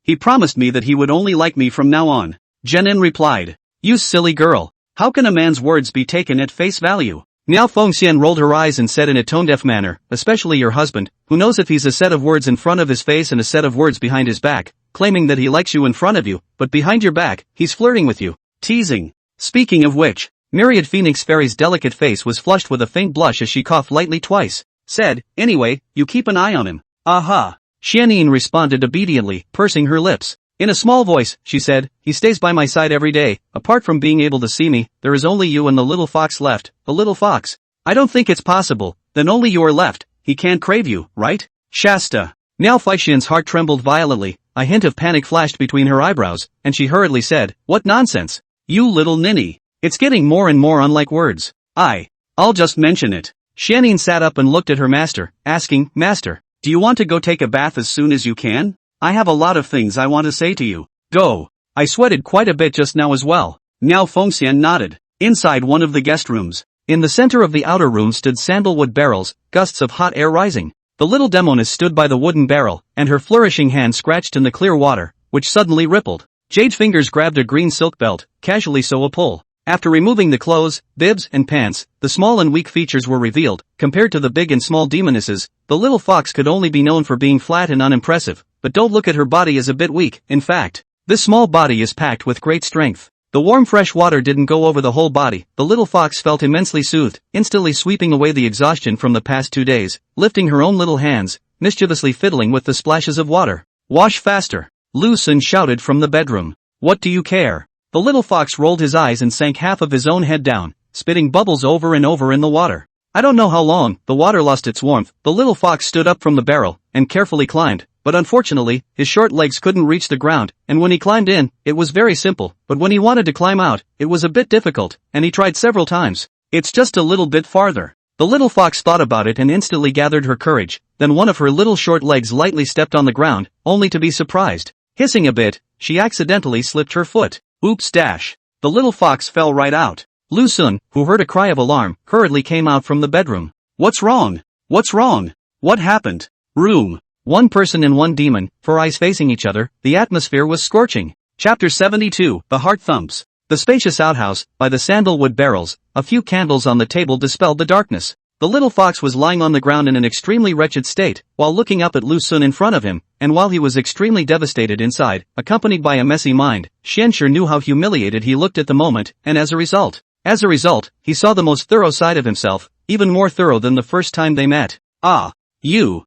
He promised me that he would only like me from now on. Zhenin replied. You silly girl. How can a man's words be taken at face value? Miao Fengxian rolled her eyes and said in a tone-deaf manner, especially your husband, who knows if he's a set of words in front of his face and a set of words behind his back, claiming that he likes you in front of you, but behind your back, he's flirting with you. Teasing. Speaking of which, Myriad Phoenix Fairy's delicate face was flushed with a faint blush as she coughed lightly twice. Said, anyway, you keep an eye on him. Aha. Xianyin responded obediently, pursing her lips. In a small voice, she said, he stays by my side every day. Apart from being able to see me, there is only you and the little fox left. A little fox? I don't think it's possible. Then only you are left. He can't crave you, right? Shasta. Miao Fengxian's heart trembled violently. A hint of panic flashed between her eyebrows, and she hurriedly said, what nonsense? You little ninny. It's getting more and more unlike words. I'll just mention it. Xianyin sat up and looked at her master, asking, Master, do you want to go take a bath as soon as you can? I have a lot of things I want to say to you. Go. I sweated quite a bit just now as well. Miao Fengxian nodded. Inside one of the guest rooms. In the center of the outer room stood sandalwood barrels, gusts of hot air rising. The little Demoness stood by the wooden barrel, and her flourishing hand scratched in the clear water, which suddenly rippled. Jade's fingers grabbed a green silk belt, casually so a pull. After removing the clothes, bibs, and pants, the small and weak features were revealed. Compared to the big and small demonesses, the little fox could only be known for being flat and unimpressive. But don't look at her body as a bit weak. In fact, this small body is packed with great strength. The warm fresh water didn't go over the whole body. The little fox felt immensely soothed, instantly sweeping away the exhaustion from the past 2 days, lifting her own little hands, mischievously fiddling with the splashes of water. Wash faster. Lu Xun shouted from the bedroom. What do you care? The little fox rolled his eyes and sank half of his own head down, spitting bubbles over and over in the water. I don't know how long, the water lost its warmth. The little fox stood up from the barrel, and carefully climbed, but unfortunately, his short legs couldn't reach the ground, and when he climbed in, it was very simple, but when he wanted to climb out, it was a bit difficult, and he tried several times. It's just a little bit farther. The little fox thought about it and instantly gathered her courage, then one of her little short legs lightly stepped on the ground, only to be surprised. Hissing a bit, she accidentally slipped her foot. Oops dash. The little fox fell right out. Lu Xun, who heard a cry of alarm, hurriedly came out from the bedroom. What's wrong? What's wrong? What happened? Room. One person and one demon, 4 eyes facing each other, the atmosphere was scorching. Chapter 72, The Heart Thumps. The spacious outhouse, by the sandalwood barrels, a few candles on the table dispelled the darkness. The little fox was lying on the ground in an extremely wretched state, while looking up at Lu Xun in front of him, and while he was extremely devastated inside, accompanied by a messy mind, Xianxue knew how humiliated he looked at the moment, and as a result, he saw the most thorough side of himself, even more thorough than the first time they met. You,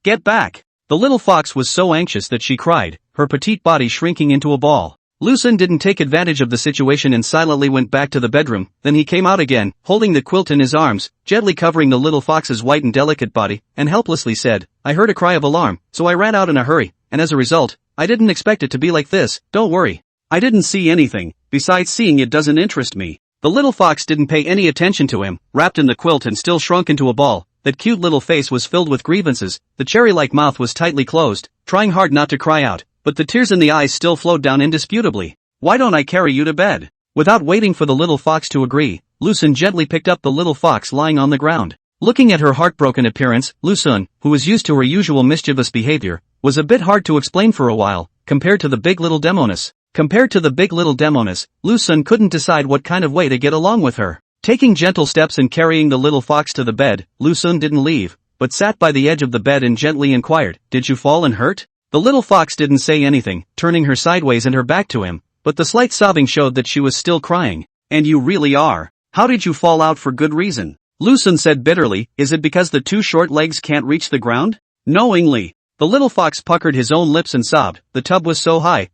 get back! The little fox was so anxious that she cried, her petite body shrinking into a ball. Lu Xun didn't take advantage of the situation and silently went back to the bedroom. Then he came out again, holding the quilt in his arms, gently covering the little fox's white and delicate body, and helplessly said, I heard a cry of alarm, so I ran out in a hurry, and as a result, I didn't expect it to be like this. Don't worry. I didn't see anything, besides seeing it doesn't interest me. The little fox didn't pay any attention to him, wrapped in the quilt and still shrunk into a ball. that cute little face was filled with grievances, the cherry-like mouth was tightly closed, trying hard not to cry out, but the tears in the eyes still flowed down indisputably. "Why don't I carry you to bed?" Without waiting for the little fox to agree, Lu-sun gently picked up the little fox lying on the ground. Looking at her heartbroken appearance, Lu-sun, who was used to her usual mischievous behavior, was a bit hard to explain for a while, compared to the big little Demoness. Lu-sun couldn't decide what kind of way to get along with her. Taking gentle steps and carrying the little fox to the bed, Lu-sun didn't leave, but sat by the edge of the bed and gently inquired, "Did you fall and hurt?" The little fox didn't say anything, turning her sideways and her back to him, but the slight sobbing showed that she was still crying. "And you really are. How did you fall out for good reason?" Lu-sun said bitterly, "Is it because the two short legs can't reach the ground?" Knowingly, the little fox puckered his own lips and sobbed, "The tub was so high,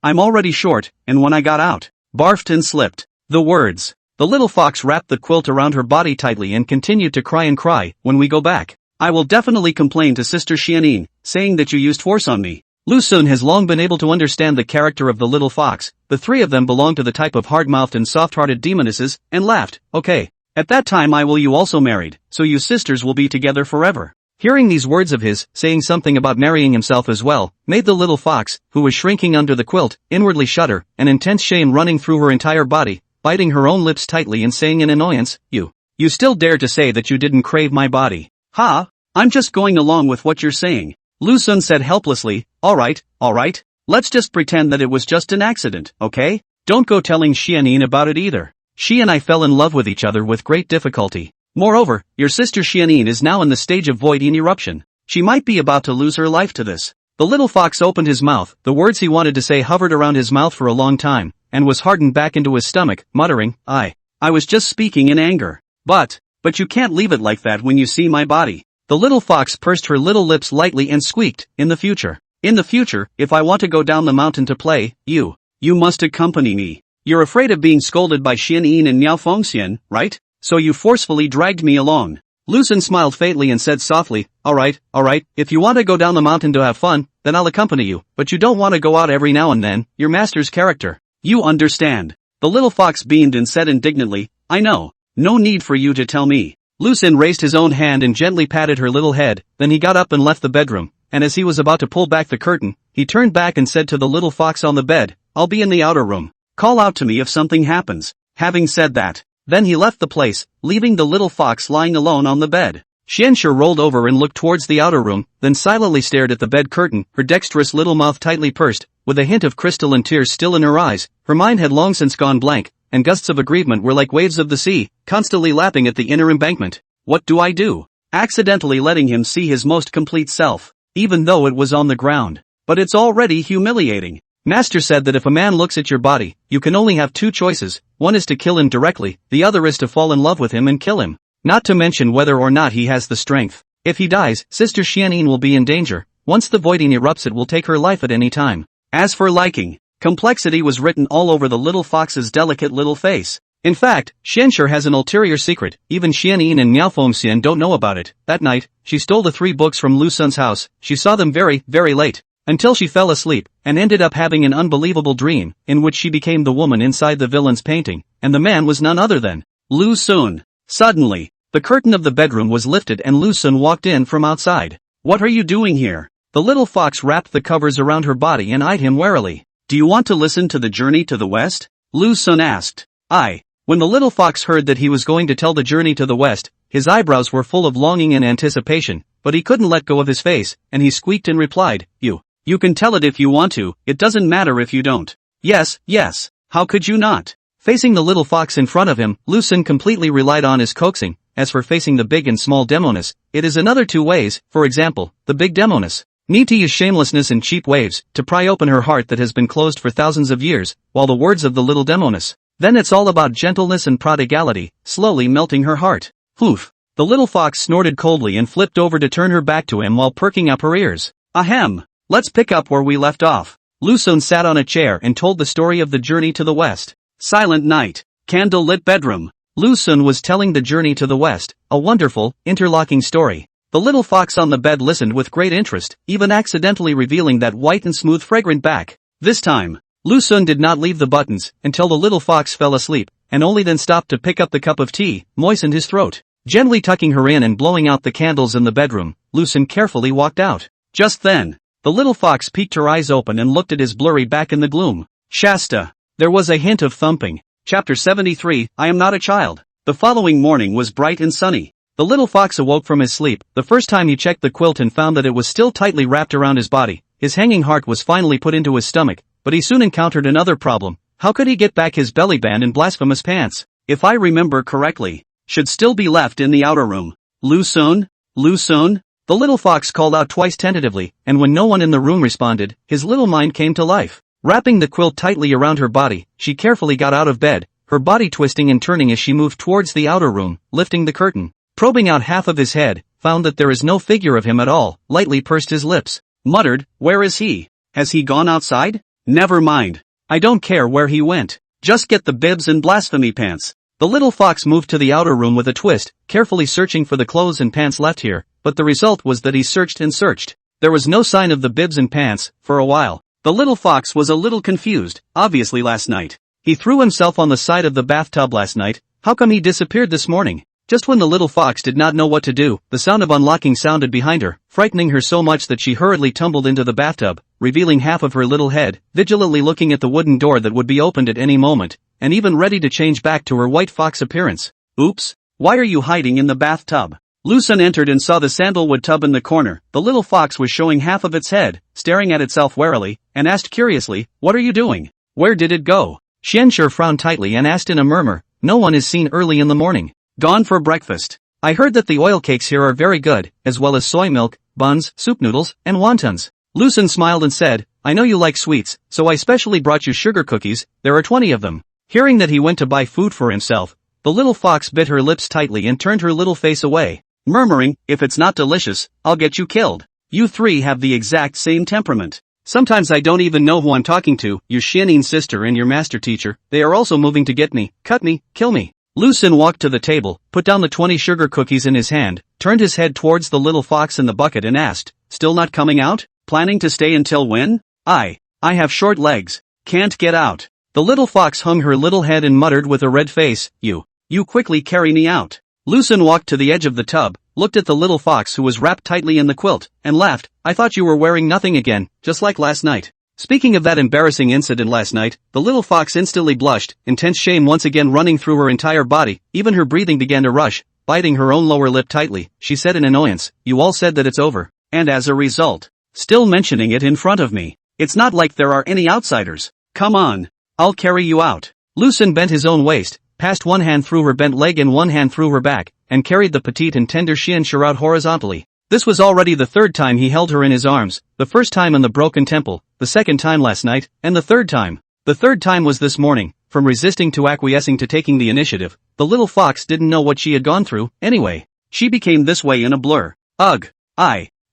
I'm already short, and when I got out, barfed and slipped." The words. The little fox wrapped the quilt around her body tightly and continued to cry and cry. "When we go back, I will definitely complain to Sister Xianin, saying that you used force on me." Lu-sun has long been able to understand the character of the little fox. The three of them belong to the type of hard-mouthed and soft-hearted demonesses, and laughed. "Okay. At that time you also married, so you sisters will be together forever." Hearing these words of his, saying something about marrying himself as well, made the little fox, who was shrinking under the quilt, inwardly shudder, an intense shame running through her entire body, biting her own lips tightly and saying in annoyance, You still dare to say that you didn't crave my body? Ha! I'm just going along with what you're saying." Lu-sun said helplessly, Alright, let's just pretend that it was just an accident, okay? Don't go telling Xianin about it either. She and I fell in love with each other with great difficulty. Moreover, your sister Xianin is now in the stage of void eruption. She might be about to lose her life to this. The little fox opened his mouth, the words he wanted to say hovered around his mouth for a long time, and was hardened back into his stomach, muttering, I was just speaking in anger. But you can't leave it like that when you see my body. The little fox pursed her little lips lightly and squeaked, In the future, if I want to go down the mountain to play, you must accompany me. You're afraid of being scolded by Xianin and Miao Fengxian, right? So you forcefully dragged me along. Lu-sun smiled faintly and said softly, Alright, if you want to go down the mountain to have fun, then I'll accompany you, but you don't want to go out every now and then, your master's character. You understand. The little fox beamed and said indignantly, I know. No need for you to tell me. Lu-sun raised his own hand and gently patted her little head, then he got up and left the bedroom, and as he was about to pull back the curtain, he turned back and said to the little fox on the bed, I'll be in the outer room. Call out to me if something happens. Having said that, then he left the place, leaving the little fox lying alone on the bed. Xianxue rolled over and looked towards the outer room, then silently stared at the bed curtain, her dexterous little mouth tightly pursed, with a hint of crystalline tears still in her eyes. Her mind had long since gone blank, and gusts of aggrievement were like waves of the sea, constantly lapping at the inner embankment. What do I do? Accidentally letting him see his most complete self, even though it was on the ground. But it's already humiliating. Master said that if a man looks at your body, you can only have two choices, one is to kill him directly, the other is to fall in love with him and kill him. Not to mention whether or not he has the strength. If he dies, Sister Xianin will be in danger. Once the voiding erupts it will take her life at any time. As for liking, complexity was written all over the little fox's delicate little face. In fact, Xianxue has an ulterior secret, even Xianin and Miao Fengxian don't know about it. That night, she stole the 3 books from Lu-sun's house. She saw them very, very late. Until she fell asleep, and ended up having an unbelievable dream, in which she became the woman inside the villain's painting, and the man was none other than Lu-sun. Suddenly, the curtain of the bedroom was lifted and Lu-sun walked in from outside. What are you doing here? The little fox wrapped the covers around her body and eyed him warily. Do you want to listen to the journey to the west? Lu-sun asked. When the little fox heard that he was going to tell the journey to the west, his eyebrows were full of longing and anticipation, but he couldn't let go of his face, and he squeaked and replied, You can tell it if you want to, it doesn't matter if you don't. Yes, how could you not? Facing the little fox in front of him, Lu-sun completely relied on his coaxing. As for facing the big and small Demoness, it is another 2 ways. For example, the big Demoness need to use shamelessness and cheap waves to pry open her heart that has been closed for thousands of years, while the words of the little Demoness, then it's all about gentleness and prodigality, slowly melting her heart. Poof! The little fox snorted coldly and flipped over to turn her back to him while perking up her ears. Ahem! Let's pick up where we left off. Lu-sun sat on a chair and told the story of the journey to the west. Silent night. Candle-lit bedroom. Lu-sun was telling the journey to the west, a wonderful, interlocking story. The little fox on the bed listened with great interest, even accidentally revealing that white and smooth fragrant back. This time, Lu-sun did not leave the buttons until the little fox fell asleep, and only then stopped to pick up the cup of tea, moistened his throat. Gently tucking her in and blowing out the candles in the bedroom, Lucen carefully walked out. Just then, the little fox peeked her eyes open and looked at his blurry back in the gloom. Shasta. There was a hint of thumping. Chapter 73, I Am Not a Child. The following morning was bright and sunny. The little fox awoke from his sleep, the first time he checked the quilt and found that it was still tightly wrapped around his body. His hanging heart was finally put into his stomach, but he soon encountered another problem. How could he get back his belly band and blasphemous pants? If I remember correctly, should still be left in the outer room. Lucen? Lucen? The little fox called out twice tentatively, and when no one in the room responded, his little mind came to life. Wrapping the quilt tightly around her body, she carefully got out of bed, her body twisting and turning as she moved towards the outer room, lifting the curtain. Probing out half of his head, found that there is no figure of him at all, lightly pursed his lips. Muttered, where is he? Has he gone outside? Never mind. I don't care where he went. Just get the bibs and blasphemy pants. The little fox moved to the outer room with a twist, carefully searching for the clothes and pants left here, but the result was that he searched and searched. There was no sign of the bibs and pants, for a while. The little fox was a little confused, obviously last night. He threw himself on the side of the bathtub last night. How come he disappeared this morning? Just when the little fox did not know what to do, the sound of unlocking sounded behind her, frightening her so much that she hurriedly tumbled into the bathtub, revealing half of her little head, vigilantly looking at the wooden door that would be opened at any moment, and even ready to change back to her white fox appearance. Oops, why are you hiding in the bathtub? Lucen entered and saw the sandalwood tub in the corner. The little fox was showing half of its head, staring at itself warily, and asked curiously, what are you doing? Where did it go? Xianxue frowned tightly and asked in a murmur, no one is seen early in the morning. Gone for breakfast. I heard that the oil cakes here are very good, as well as soy milk, buns, soup noodles, and wontons. Lucen smiled and said, I know you like sweets, so I specially brought you sugar cookies, there are 20 of them. Hearing that he went to buy food for himself, the little fox bit her lips tightly and turned her little face away, murmuring, if it's not delicious, I'll get you killed. You three have the exact same temperament. Sometimes I don't even know who I'm talking to, your Xianyin sister and your master teacher, they are also moving to get me, cut me, kill me. Lucen walked to the table, put down the 20 sugar cookies in his hand, turned his head towards the little fox in the bucket and asked, still not coming out? Planning to stay until when? I have short legs. Can't get out. The little fox hung her little head and muttered with a red face, you quickly carry me out. Lucen walked to the edge of the tub, looked at the little fox who was wrapped tightly in the quilt, and laughed, I thought you were wearing nothing again, just like last night. Speaking of that embarrassing incident last night, the little fox instantly blushed, intense shame once again running through her entire body, even her breathing began to rush, biting her own lower lip tightly, she said in annoyance, you all said that it's over, and as a result, still mentioning it in front of me. It's not like there are any outsiders. Come on. I'll carry you out. Lucen bent his own waist, passed one hand through her bent leg and one hand through her back, and carried the petite and tender Xianxue out horizontally. This was already the third time he held her in his arms, the first time in the broken temple, the second time last night, and the third time. The third time was this morning. From resisting to acquiescing to taking the initiative, the little fox didn't know what she had gone through, anyway. She became this way in a blur. Ugh.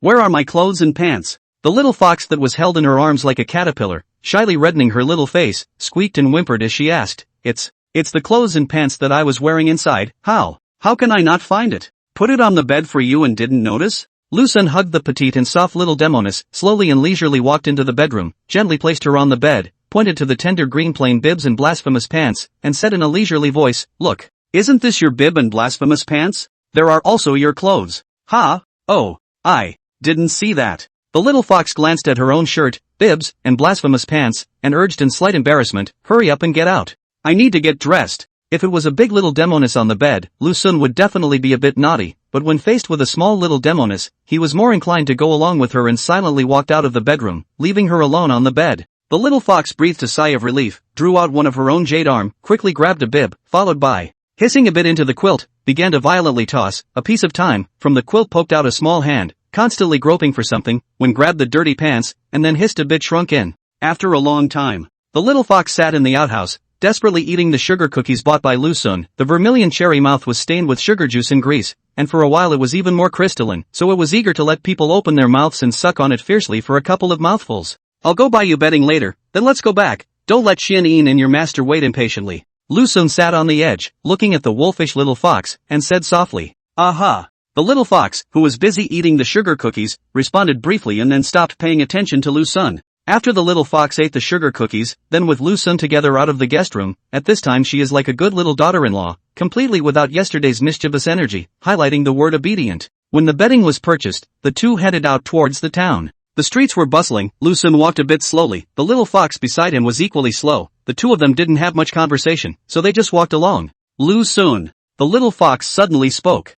Where are my clothes and pants? The little fox that was held in her arms like a caterpillar, shyly reddening her little face, squeaked and whimpered as she asked, It's the clothes and pants that I was wearing inside, how? How can I not find it? Put it on the bed for you and didn't notice? Lucen hugged the petite and soft little Demoness, slowly and leisurely walked into the bedroom, gently placed her on the bed, pointed to the tender green plain bibs and blasphemous pants, and said in a leisurely voice, look, isn't this your bib and blasphemous pants? There are also your clothes. Ha? Oh, I didn't see that. The little fox glanced at her own shirt, bibs, and blasphemous pants, and urged in slight embarrassment, hurry up and get out. I need to get dressed. If it was a big little Demoness on the bed, Lucen would definitely be a bit naughty, but when faced with a small little Demoness, he was more inclined to go along with her and silently walked out of the bedroom, leaving her alone on the bed. The little fox breathed a sigh of relief, drew out one of her own jade arm, quickly grabbed a bib, followed by, hissing a bit into the quilt, began to violently toss. A piece of time, from the quilt poked out a small hand, constantly groping for something, when grabbed the dirty pants, and then hissed a bit shrunk in. After a long time, the little fox sat in the outhouse, desperately eating the sugar cookies bought by Lucen. The vermilion cherry mouth was stained with sugar juice and grease, and for a while it was even more crystalline, so it was eager to let people open their mouths and suck on it fiercely for a couple of mouthfuls. I'll go buy you bedding later, then let's go back. Don't let Xianyin and your master wait impatiently. Lucen sat on the edge, looking at the wolfish little fox, and said softly, aha. The little fox, who was busy eating the sugar cookies, responded briefly and then stopped paying attention to Lucen. After the little fox ate the sugar cookies, then with Lu Sun together out of the guest room, at this time she is like a good little daughter-in-law, completely without yesterday's mischievous energy, highlighting the word obedient. When the bedding was purchased, the two headed out towards the town. The streets were bustling, Lu Sun walked a bit slowly, the little fox beside him was equally slow, the two of them didn't have much conversation, so they just walked along. Lu Sun. The little fox suddenly spoke.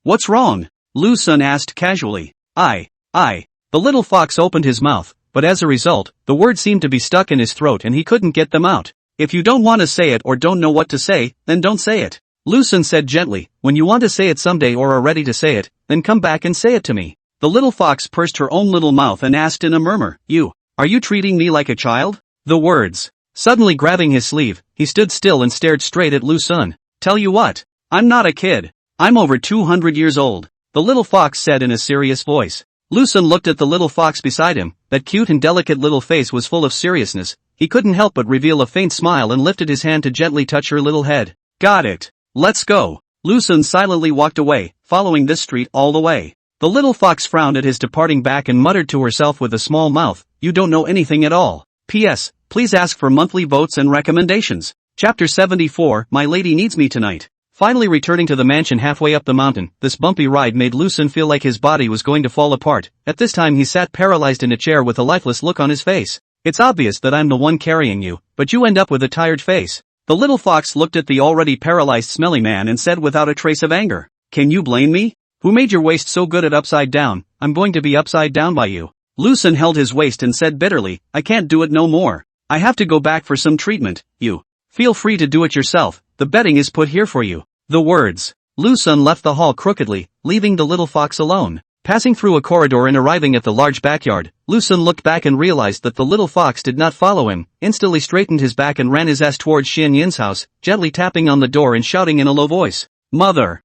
What's wrong? Lu Sun asked casually. I. The little fox opened his mouth, but as a result, the words seemed to be stuck in his throat and he couldn't get them out. If you don't want to say it or don't know what to say, then don't say it. Lu Sun said gently, when you want to say it someday or are ready to say it, then come back and say it to me. The little fox pursed her own little mouth and asked in a murmur, are you treating me like a child? The words. Suddenly grabbing his sleeve, he stood still and stared straight at Lu Sun. Tell you what, I'm not a kid. I'm over 200 years old. The little fox said in a serious voice. Lu Sun looked at the little fox beside him, that cute and delicate little face was full of seriousness, he couldn't help but reveal a faint smile and lifted his hand to gently touch her little head. Got it. Let's go. Lu Sun silently walked away, following this street all the way. The little fox frowned at his departing back and muttered to herself with a small mouth, you don't know anything at all. P.S. Please ask for monthly votes and recommendations. Chapter 74, My Lady Needs Me Tonight. Finally returning to the mansion halfway up the mountain, this bumpy ride made Lu Sun feel like his body was going to fall apart. At this time he sat paralyzed in a chair with a lifeless look on his face. It's obvious that I'm the one carrying you, but you end up with a tired face. The little fox looked at the already paralyzed smelly man and said without a trace of anger, can you blame me? Who made your waist so good at upside down? I'm going to be upside down by you. Lu Sun held his waist and said bitterly, I can't do it no more. I have to go back for some treatment. You. Feel free to do it yourself, the bedding is put here for you. The words. Lu Sun left the hall crookedly, leaving the little fox alone. Passing through a corridor and arriving at the large backyard, Lu Sun looked back and realized that the little fox did not follow him, instantly straightened his back and ran his ass towards Xian Yin's house, gently tapping on the door and shouting in a low voice. Mother!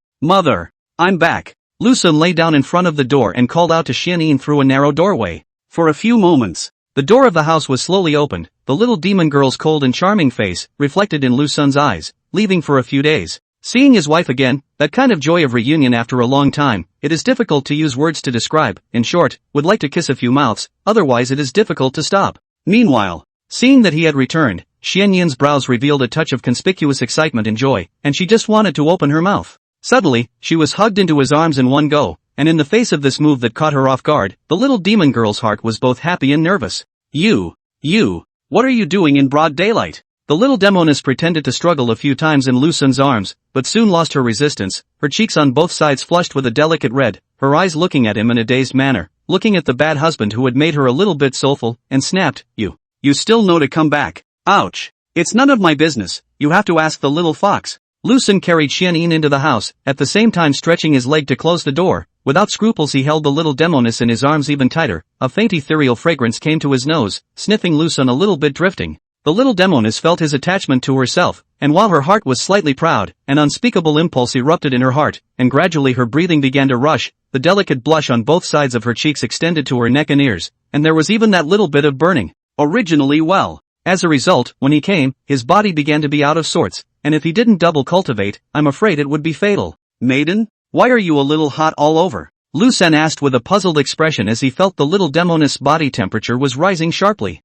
I'm back. Lu Sun lay down in front of the door and called out to Xian Yin through a narrow doorway. For a few moments, the door of the house was slowly opened, the little demon girl's cold and charming face, reflected in Lu Sun's eyes, leaving for a few days. Seeing his wife again, that kind of joy of reunion after a long time, it is difficult to use words to describe, in short, would like to kiss a few mouths, otherwise it is difficult to stop. Meanwhile, seeing that he had returned, Xian Yin's brows revealed a touch of conspicuous excitement and joy, and she just wanted to open her mouth. Suddenly, she was hugged into his arms in one go, and in the face of this move that caught her off guard, the little demon girl's heart was both happy and nervous. You, what are you doing in broad daylight? The little Demoness pretended to struggle a few times in Lu Sun's arms, but soon lost her resistance, her cheeks on both sides flushed with a delicate red, her eyes looking at him in a dazed manner, looking at the bad husband who had made her a little bit soulful, and snapped, You still know to come back. Ouch. It's none of my business, you have to ask the little fox. Lu Sun carried Xian Yin into the house, at the same time stretching his leg to close the door. Without scruples he held the little Demoness in his arms even tighter, a faint ethereal fragrance came to his nose, sniffing Lu Sun a little bit drifting. The little Demoness felt his attachment to herself, and while her heart was slightly proud, an unspeakable impulse erupted in her heart, and gradually her breathing began to rush, the delicate blush on both sides of her cheeks extended to her neck and ears, and there was even that little bit of burning. As a result, when he came, his body began to be out of sorts, and if he didn't double cultivate, I'm afraid it would be fatal. Maiden? Why are you a little hot all over? Lu Sun asked with a puzzled expression as he felt the little Demoness' body temperature was rising sharply.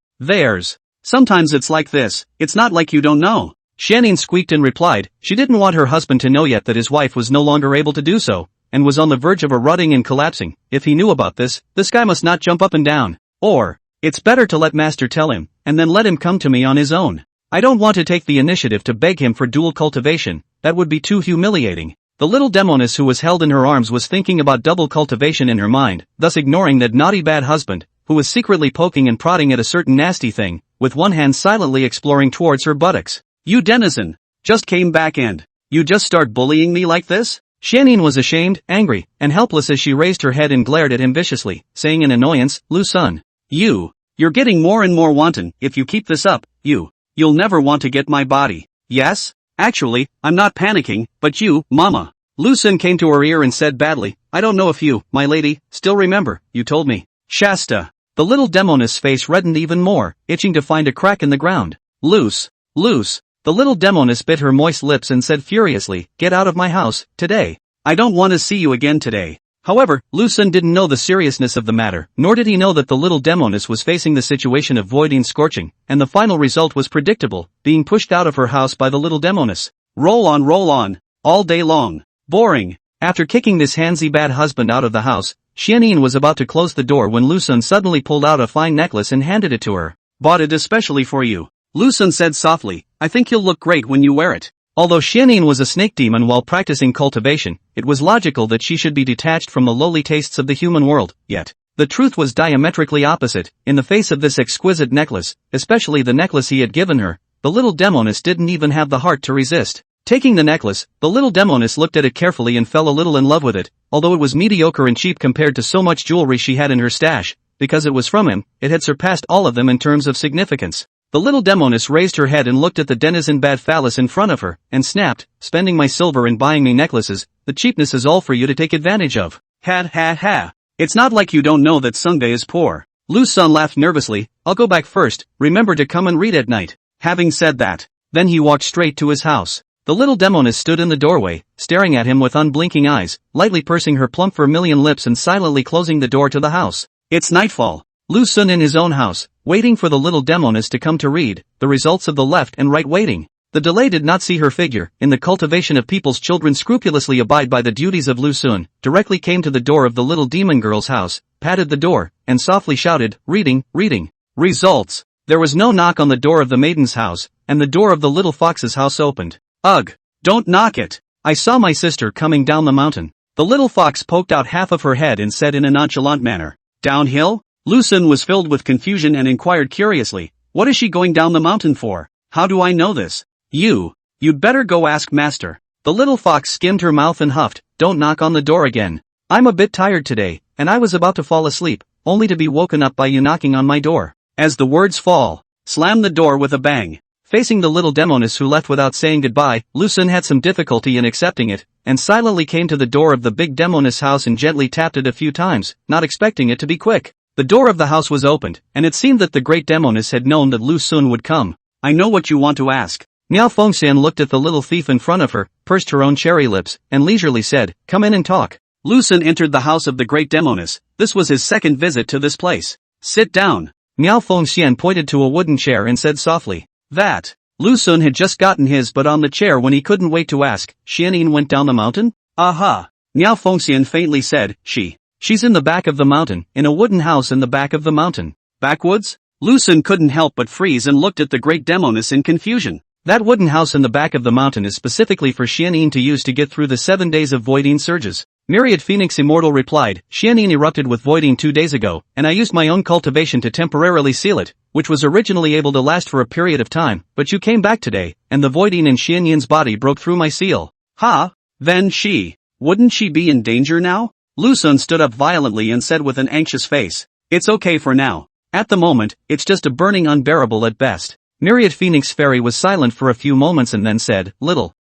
Sometimes it's like this, it's not like you don't know. Xian Yin squeaked and replied, she didn't want her husband to know yet that his wife was no longer able to do so, and was on the verge of rotting and collapsing. If he knew about this guy must not jump up and down. Or, it's better to let master tell him, and then let him come to me on his own. I don't want to take the initiative to beg him for dual cultivation, that would be too humiliating. The little Demoness who was held in her arms was thinking about double cultivation in her mind, thus ignoring that naughty bad husband, who was secretly poking and prodding at a certain nasty thing, with one hand silently exploring towards her buttocks. You denizen! Just came back and you just start bullying me like this? Xian Yin was ashamed, angry, and helpless as she raised her head and glared at him viciously, saying in annoyance, Lu Sun. You're getting more and more wanton, if you keep this up, you'll never want to get my body. Yes? Actually, I'm not panicking, but you, mama. Lu Sun came to her ear and said badly, I don't know if you, my lady, still remember, you told me. Shasta. The little Demoness' face reddened even more, itching to find a crack in the ground. Loose. The little Demoness bit her moist lips and said furiously, get out of my house, today. I don't want to see you again today. However, Lu Sun didn't know the seriousness of the matter, nor did he know that the little Demoness was facing the situation of voiding scorching, and the final result was predictable, being pushed out of her house by the little Demoness. Roll on, all day long. Boring. After kicking this handsy bad husband out of the house, Xianyin was about to close the door when Lu Sun suddenly pulled out a fine necklace and handed it to her. Bought it especially for you. Lu Sun said softly, I think you'll look great when you wear it. Although Xianyin was a snake demon while practicing cultivation, it was logical that she should be detached from the lowly tastes of the human world, yet the truth was diametrically opposite. In the face of this exquisite necklace, especially the necklace he had given her, the little Demoness didn't even have the heart to resist. Taking the necklace, the little Demoness looked at it carefully and fell a little in love with it, although it was mediocre and cheap compared to so much jewelry she had in her stash. Because it was from him, it had surpassed all of them in terms of significance. The little Demoness raised her head and looked at the denizen bad phallus in front of her, and snapped, spending my silver and buying me necklaces, the cheapness is all for you to take advantage of. Ha. It's not like you don't know that Sunbae is poor. Lu Sun laughed nervously, I'll go back first, remember to come and read at night. Having said that, then he walked straight to his house. The little Demoness stood in the doorway, staring at him with unblinking eyes, lightly pursing her plump vermilion lips and silently closing the door to the house. It's nightfall. Lu Sun in his own house, waiting for the little Demoness to come to read the results of the left and right waiting. The delay did not see her figure, in the cultivation of people's children scrupulously abide by the duties of Lu Sun, directly came to the door of the little demon girl's house, patted the door, and softly shouted, reading. Results. There was no knock on the door of the maiden's house, and the door of the little fox's house opened. Ugh! Don't knock it! I saw my sister coming down the mountain. The little fox poked out half of her head and said in a nonchalant manner, downhill? Lu Sun was filled with confusion and inquired curiously, what is she going down the mountain for? How do I know this? You'd better go ask master. The little fox skimmed her mouth and huffed, don't knock on the door again. I'm a bit tired today, and I was about to fall asleep, only to be woken up by you knocking on my door. As the words fall, slam the door with a bang. Facing the little Demoness who left without saying goodbye, Lu Sun had some difficulty in accepting it, and silently came to the door of the big Demoness house and gently tapped it a few times, not expecting it to be quick. The door of the house was opened, and it seemed that the great Demoness had known that Lu Sun would come. I know what you want to ask. Miao Fengxian looked at the little thief in front of her, pursed her own cherry lips, and leisurely said, come in and talk. Lu Sun entered the house of the great Demoness. This was his second visit to this place. Sit down. Miao Fengxian pointed to a wooden chair and said softly, that. Lu Sun had just gotten his butt on the chair when he couldn't wait to ask, Xianyin went down the mountain? Aha. Miao Fengxian faintly said, She's in the back of the mountain, in a wooden house in the back of the mountain. Backwoods? Lu Sun couldn't help but freeze and looked at the great Demoness in confusion. That wooden house in the back of the mountain is specifically for Xianyin to use to get through the 7 days of voiding surges. Myriad Phoenix Immortal replied, Xianyin erupted with voiding 2 days ago, and I used my own cultivation to temporarily seal it, which was originally able to last for a period of time, but you came back today, and the voiding in Xianyin's body broke through my seal. Then wouldn't she be in danger now? Lu Sun stood up violently and said with an anxious face, it's okay for now. At the moment, it's just a burning unbearable at best. Myriad Phoenix Fairy was silent for a few moments and then said, little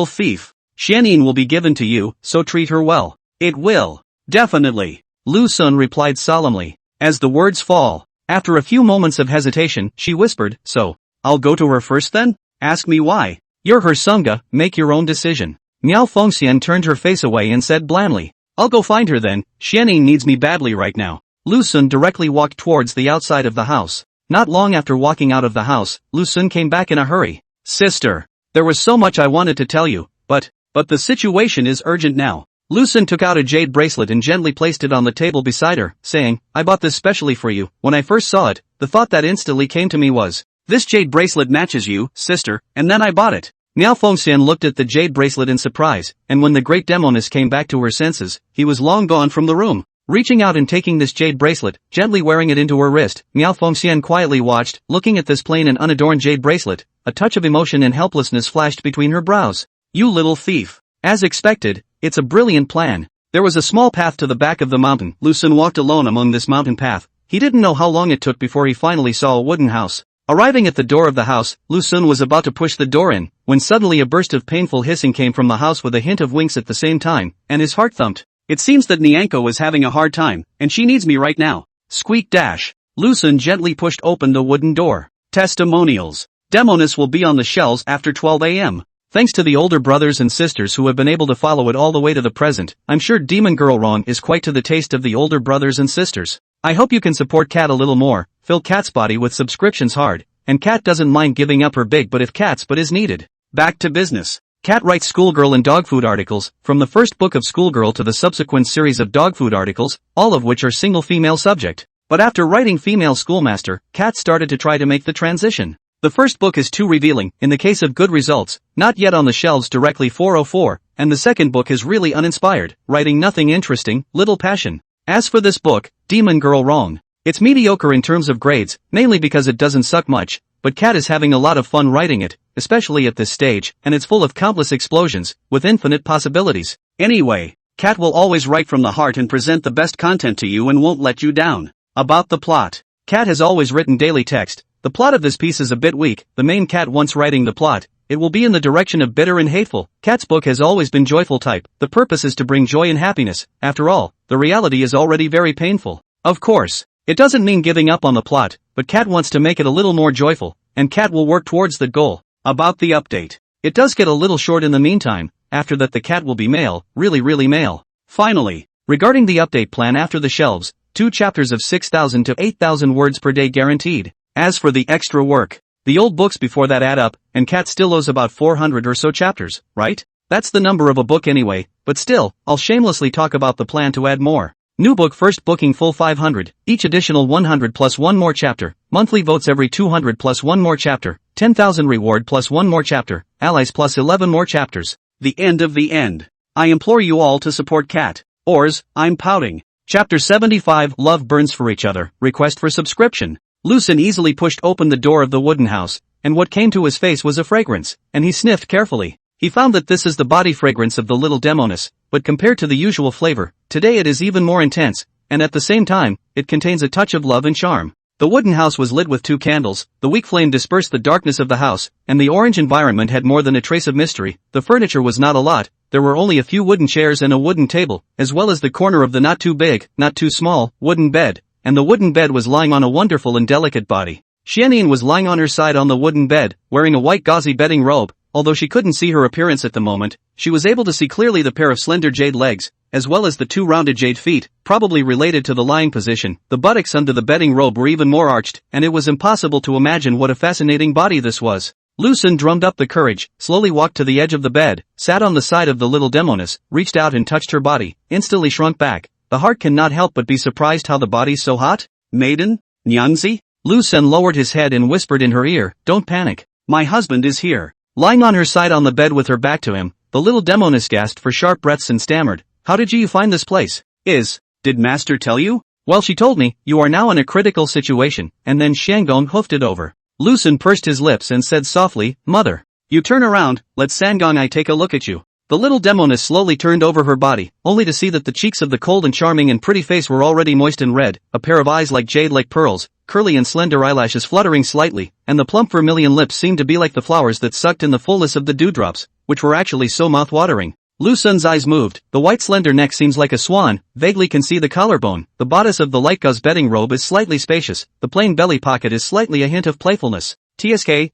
thief. Xianyin will be given to you, so treat her well. It will. Definitely. Lu Sun replied solemnly. As the words fall, after a few moments of hesitation, she whispered, so, I'll go to her first then? Ask me why. You're her Sangha, make your own decision. Miao Fengxian turned her face away and said blandly, I'll go find her then, Xianyin needs me badly right now. Lu Sun directly walked towards the outside of the house. Not long after walking out of the house, Lu Sun came back in a hurry. Sister, there was so much I wanted to tell you, but the situation is urgent now. Lu Sun took out a jade bracelet and gently placed it on the table beside her, saying, I bought this specially for you. When I first saw it, the thought that instantly came to me was, this jade bracelet matches you, sister, and then I bought it. Miao Fengxian looked at the jade bracelet in surprise, and when the great Demoness came back to her senses, he was long gone from the room. Reaching out and taking this jade bracelet, gently wearing it into her wrist, Miao Fengxian quietly watched, looking at this plain and unadorned jade bracelet. A touch of emotion and helplessness flashed between her brows. You little thief. As expected, it's a brilliant plan. There was a small path to the back of the mountain. Lu Sun walked alone among this mountain path. He didn't know how long it took before he finally saw a wooden house. Arriving at the door of the house, Lu Sun was about to push the door in, when suddenly a burst of painful hissing came from the house with a hint of winks at the same time, and his heart thumped. It seems that Nyanko is having a hard time, and she needs me right now. Squeak dash. Lu Sun gently pushed open the wooden door. Testimonials. Demoness will be on the shelves after 12 a.m. Thanks to the older brothers and sisters who have been able to follow it all the way to the present, I'm sure Demon Girl Wrong is quite to the taste of the older brothers and sisters. I hope you can support Cat a little more, fill Cat's body with subscriptions hard, and Cat doesn't mind giving up her big but if Cat's but is needed. Back to business. Cat writes schoolgirl and dog food articles, from the first book of Schoolgirl to the subsequent series of dog food articles, all of which are single female subject. But after writing Female Schoolmaster, Cat started to try to make the transition. The first book is too revealing, in the case of good results, not yet on the shelves directly 404, and the second book is really uninspired, writing nothing interesting, little passion. As for this book, Demon Girl Wrong, it's mediocre in terms of grades, mainly because it doesn't suck much, but Cat is having a lot of fun writing it, especially at this stage, and it's full of countless explosions, with infinite possibilities. Anyway, Cat will always write from the heart and present the best content to you and won't let you down. About the plot. Cat has always written daily text. The plot of this piece is a bit weak, the main Cat once writing the plot, it will be in the direction of bitter and hateful. Cat's book has always been joyful type, the purpose is to bring joy and happiness, after all, the reality is already very painful. Of course, it doesn't mean giving up on the plot, but Cat wants to make it a little more joyful, and Cat will work towards that goal. About the update. It does get a little short in the meantime, after that the Cat will be male, really male. Finally, regarding the update plan after the shelves, 2 chapters of 6,000 to 8,000 words per day guaranteed. As for the extra work, the old books before that add up, and Cat still owes about 400 or so chapters, right? That's the number of a book anyway, but still, I'll shamelessly talk about the plan to add more. New book first booking full 500, each additional 100 plus 1 more chapter, monthly votes every 200 plus 1 more chapter, 10,000 reward plus 1 more chapter, allies plus 11 more chapters. The end of the end. I implore you all to support Cat. Ors, I'm pouting. Chapter 75 Love Burns for Each Other, request for subscription. Lucen easily pushed open the door of the wooden house, and what came to his face was a fragrance, and he sniffed carefully. He found that this is the body fragrance of the little Demoness, but compared to the usual flavor, today it is even more intense, and at the same time, it contains a touch of love and charm. The wooden house was lit with 2 candles, the weak flame dispersed the darkness of the house, and the orange environment had more than a trace of mystery. The furniture was not a lot, there were only a few wooden chairs and a wooden table, as well as the corner of the not too big, not too small, wooden bed. And the wooden bed was lying on a wonderful and delicate body. Xianyin was lying on her side on the wooden bed, wearing a white gauzy bedding robe. Although she couldn't see her appearance at the moment, she was able to see clearly the pair of slender jade legs, as well as the 2 rounded jade feet, probably related to the lying position. The buttocks under the bedding robe were even more arched, and it was impossible to imagine what a fascinating body this was. Lucen drummed up the courage, slowly walked to the edge of the bed, sat on the side of the little Demoness, reached out and touched her body, instantly shrunk back. The heart cannot help but be surprised how the body's so hot. Maiden? Nyanzi? Lucen lowered his head and whispered in her ear, don't panic. My husband is here. Lying on her side on the bed with her back to him, the little Demoness gasped for sharp breaths and stammered, how did you find this place? Did master tell you? Well, she told me, you are now in a critical situation, and then Shandong hoofed it over. Lucen pursed his lips and said softly, mother. You turn around, let Sangong I take a look at you. The little Demoness slowly turned over her body, only to see that the cheeks of the cold and charming and pretty face were already moist and red, a pair of eyes like jade like pearls, curly and slender eyelashes fluttering slightly, and the plump vermilion lips seemed to be like the flowers that sucked in the fullness of the dewdrops, which were actually so mouth-watering. Lucen's eyes moved, the white slender neck seems like a swan, vaguely can see the collarbone, the bodice of the light gauze bedding robe is slightly spacious, the plain belly pocket is slightly a hint of playfulness. TSK.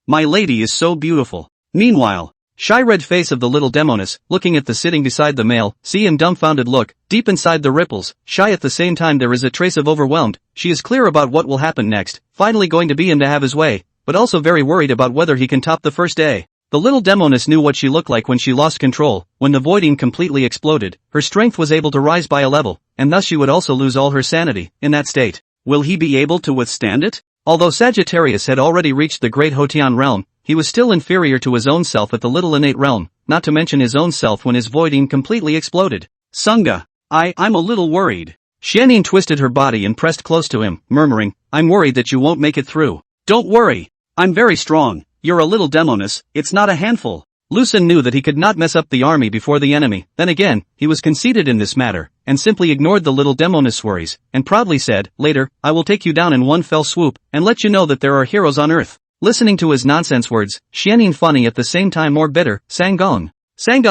My lady is so beautiful. Meanwhile, shy red face of the little Demoness, looking at the sitting beside the male, see him dumbfounded look, deep inside the ripples, shy at the same time there is a trace of overwhelmed, she is clear about what will happen next, finally going to be him to have his way, but also very worried about whether he can top the first day. The little Demoness knew what she looked like when she lost control, when the voiding completely exploded, her strength was able to rise by a level, and thus she would also lose all her sanity, in that state. Will he be able to withstand it? Although Sagittarius had already reached the great Hotian realm, he was still inferior to his own self at the little innate realm, not to mention his own self when his voiding completely exploded. Sunga, I'm a little worried. Xianyin twisted her body and pressed close to him, murmuring, I'm worried that you won't make it through. Don't worry. I'm very strong. You're a little Demoness, it's not a handful. Lucen knew that he could not mess up the army before the enemy, then again, he was conceited in this matter, and simply ignored the little Demoness worries, and proudly said, later, I will take you down in one fell swoop, and let you know that there are heroes on earth. Listening to his nonsense words, Xianyin funny at the same time more bitter, Sangong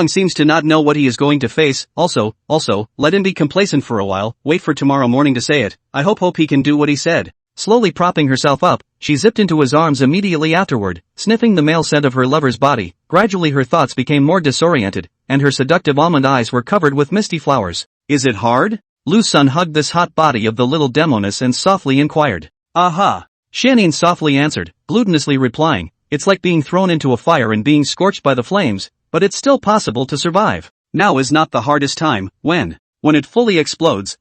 seems to not know what he is going to face, also, let him be complacent for a while, wait for tomorrow morning to say it, I hope he can do what he said. Slowly propping herself up, she zipped into his arms immediately afterward, sniffing the male scent of her lover's body. Gradually her thoughts became more disoriented, and her seductive almond eyes were covered with misty flowers. Is it hard? Lu-sun hugged this hot body of the little Demoness and softly inquired. Aha! Xianyin softly answered, gluttonously replying, it's like being thrown into a fire and being scorched by the flames, but it's still possible to survive. Now is not the hardest time, when it fully explodes,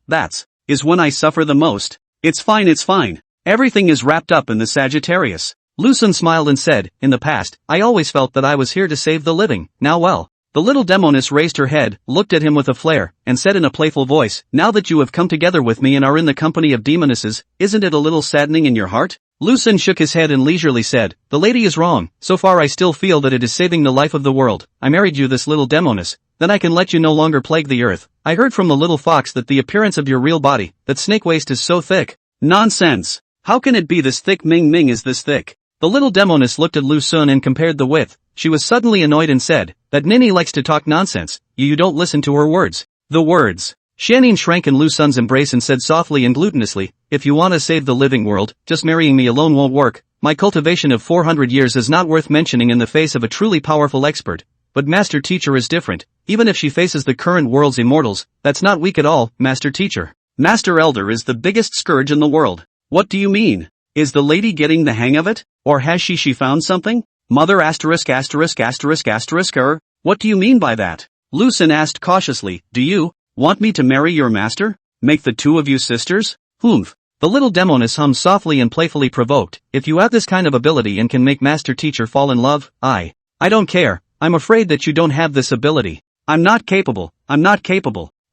is when I suffer the most. It's fine. Everything is wrapped up in the Sagittarius. Lu-sun smiled and said, in the past, I always felt that I was here to save the living, now well. The little Demoness raised her head, looked at him with a flare, and said in a playful voice, now that you have come together with me and are in the company of demonesses, isn't it a little saddening in your heart? Lu-sun shook his head and leisurely said, the lady is wrong, so far I still feel that it is saving the life of the world. I married you this little Demoness, then I can let you no longer plague the earth. I heard from the little fox that the appearance of your real body, that snake waist is so thick. Nonsense! How can it be this thick? Ming is this thick? The little Demoness looked at Lu-sun and compared the width. She was suddenly annoyed and said, that ninny likes to talk nonsense, you don't listen to her words. The words. Xianyin shrank in Lu-sun's embrace and said softly and glutonously, if you want to save the living world, just marrying me alone won't work. My cultivation of 400 years is not worth mentioning in the face of a truly powerful expert. But Master Teacher is different, even if she faces the current world's immortals, that's not weak at all, Master Teacher. Master Elder is the biggest scourge in the world. What do you mean? Is the lady getting the hang of it? Or has she found something? Mother *********. What do you mean by that? Lu-sun asked cautiously, do you want me to marry your master? Make the two of you sisters? Humph. The little Demoness hummed softly and playfully provoked, if you have this kind of ability and can make Master Teacher fall in love, I don't care, I'm afraid that you don't have this ability. I'm not capable.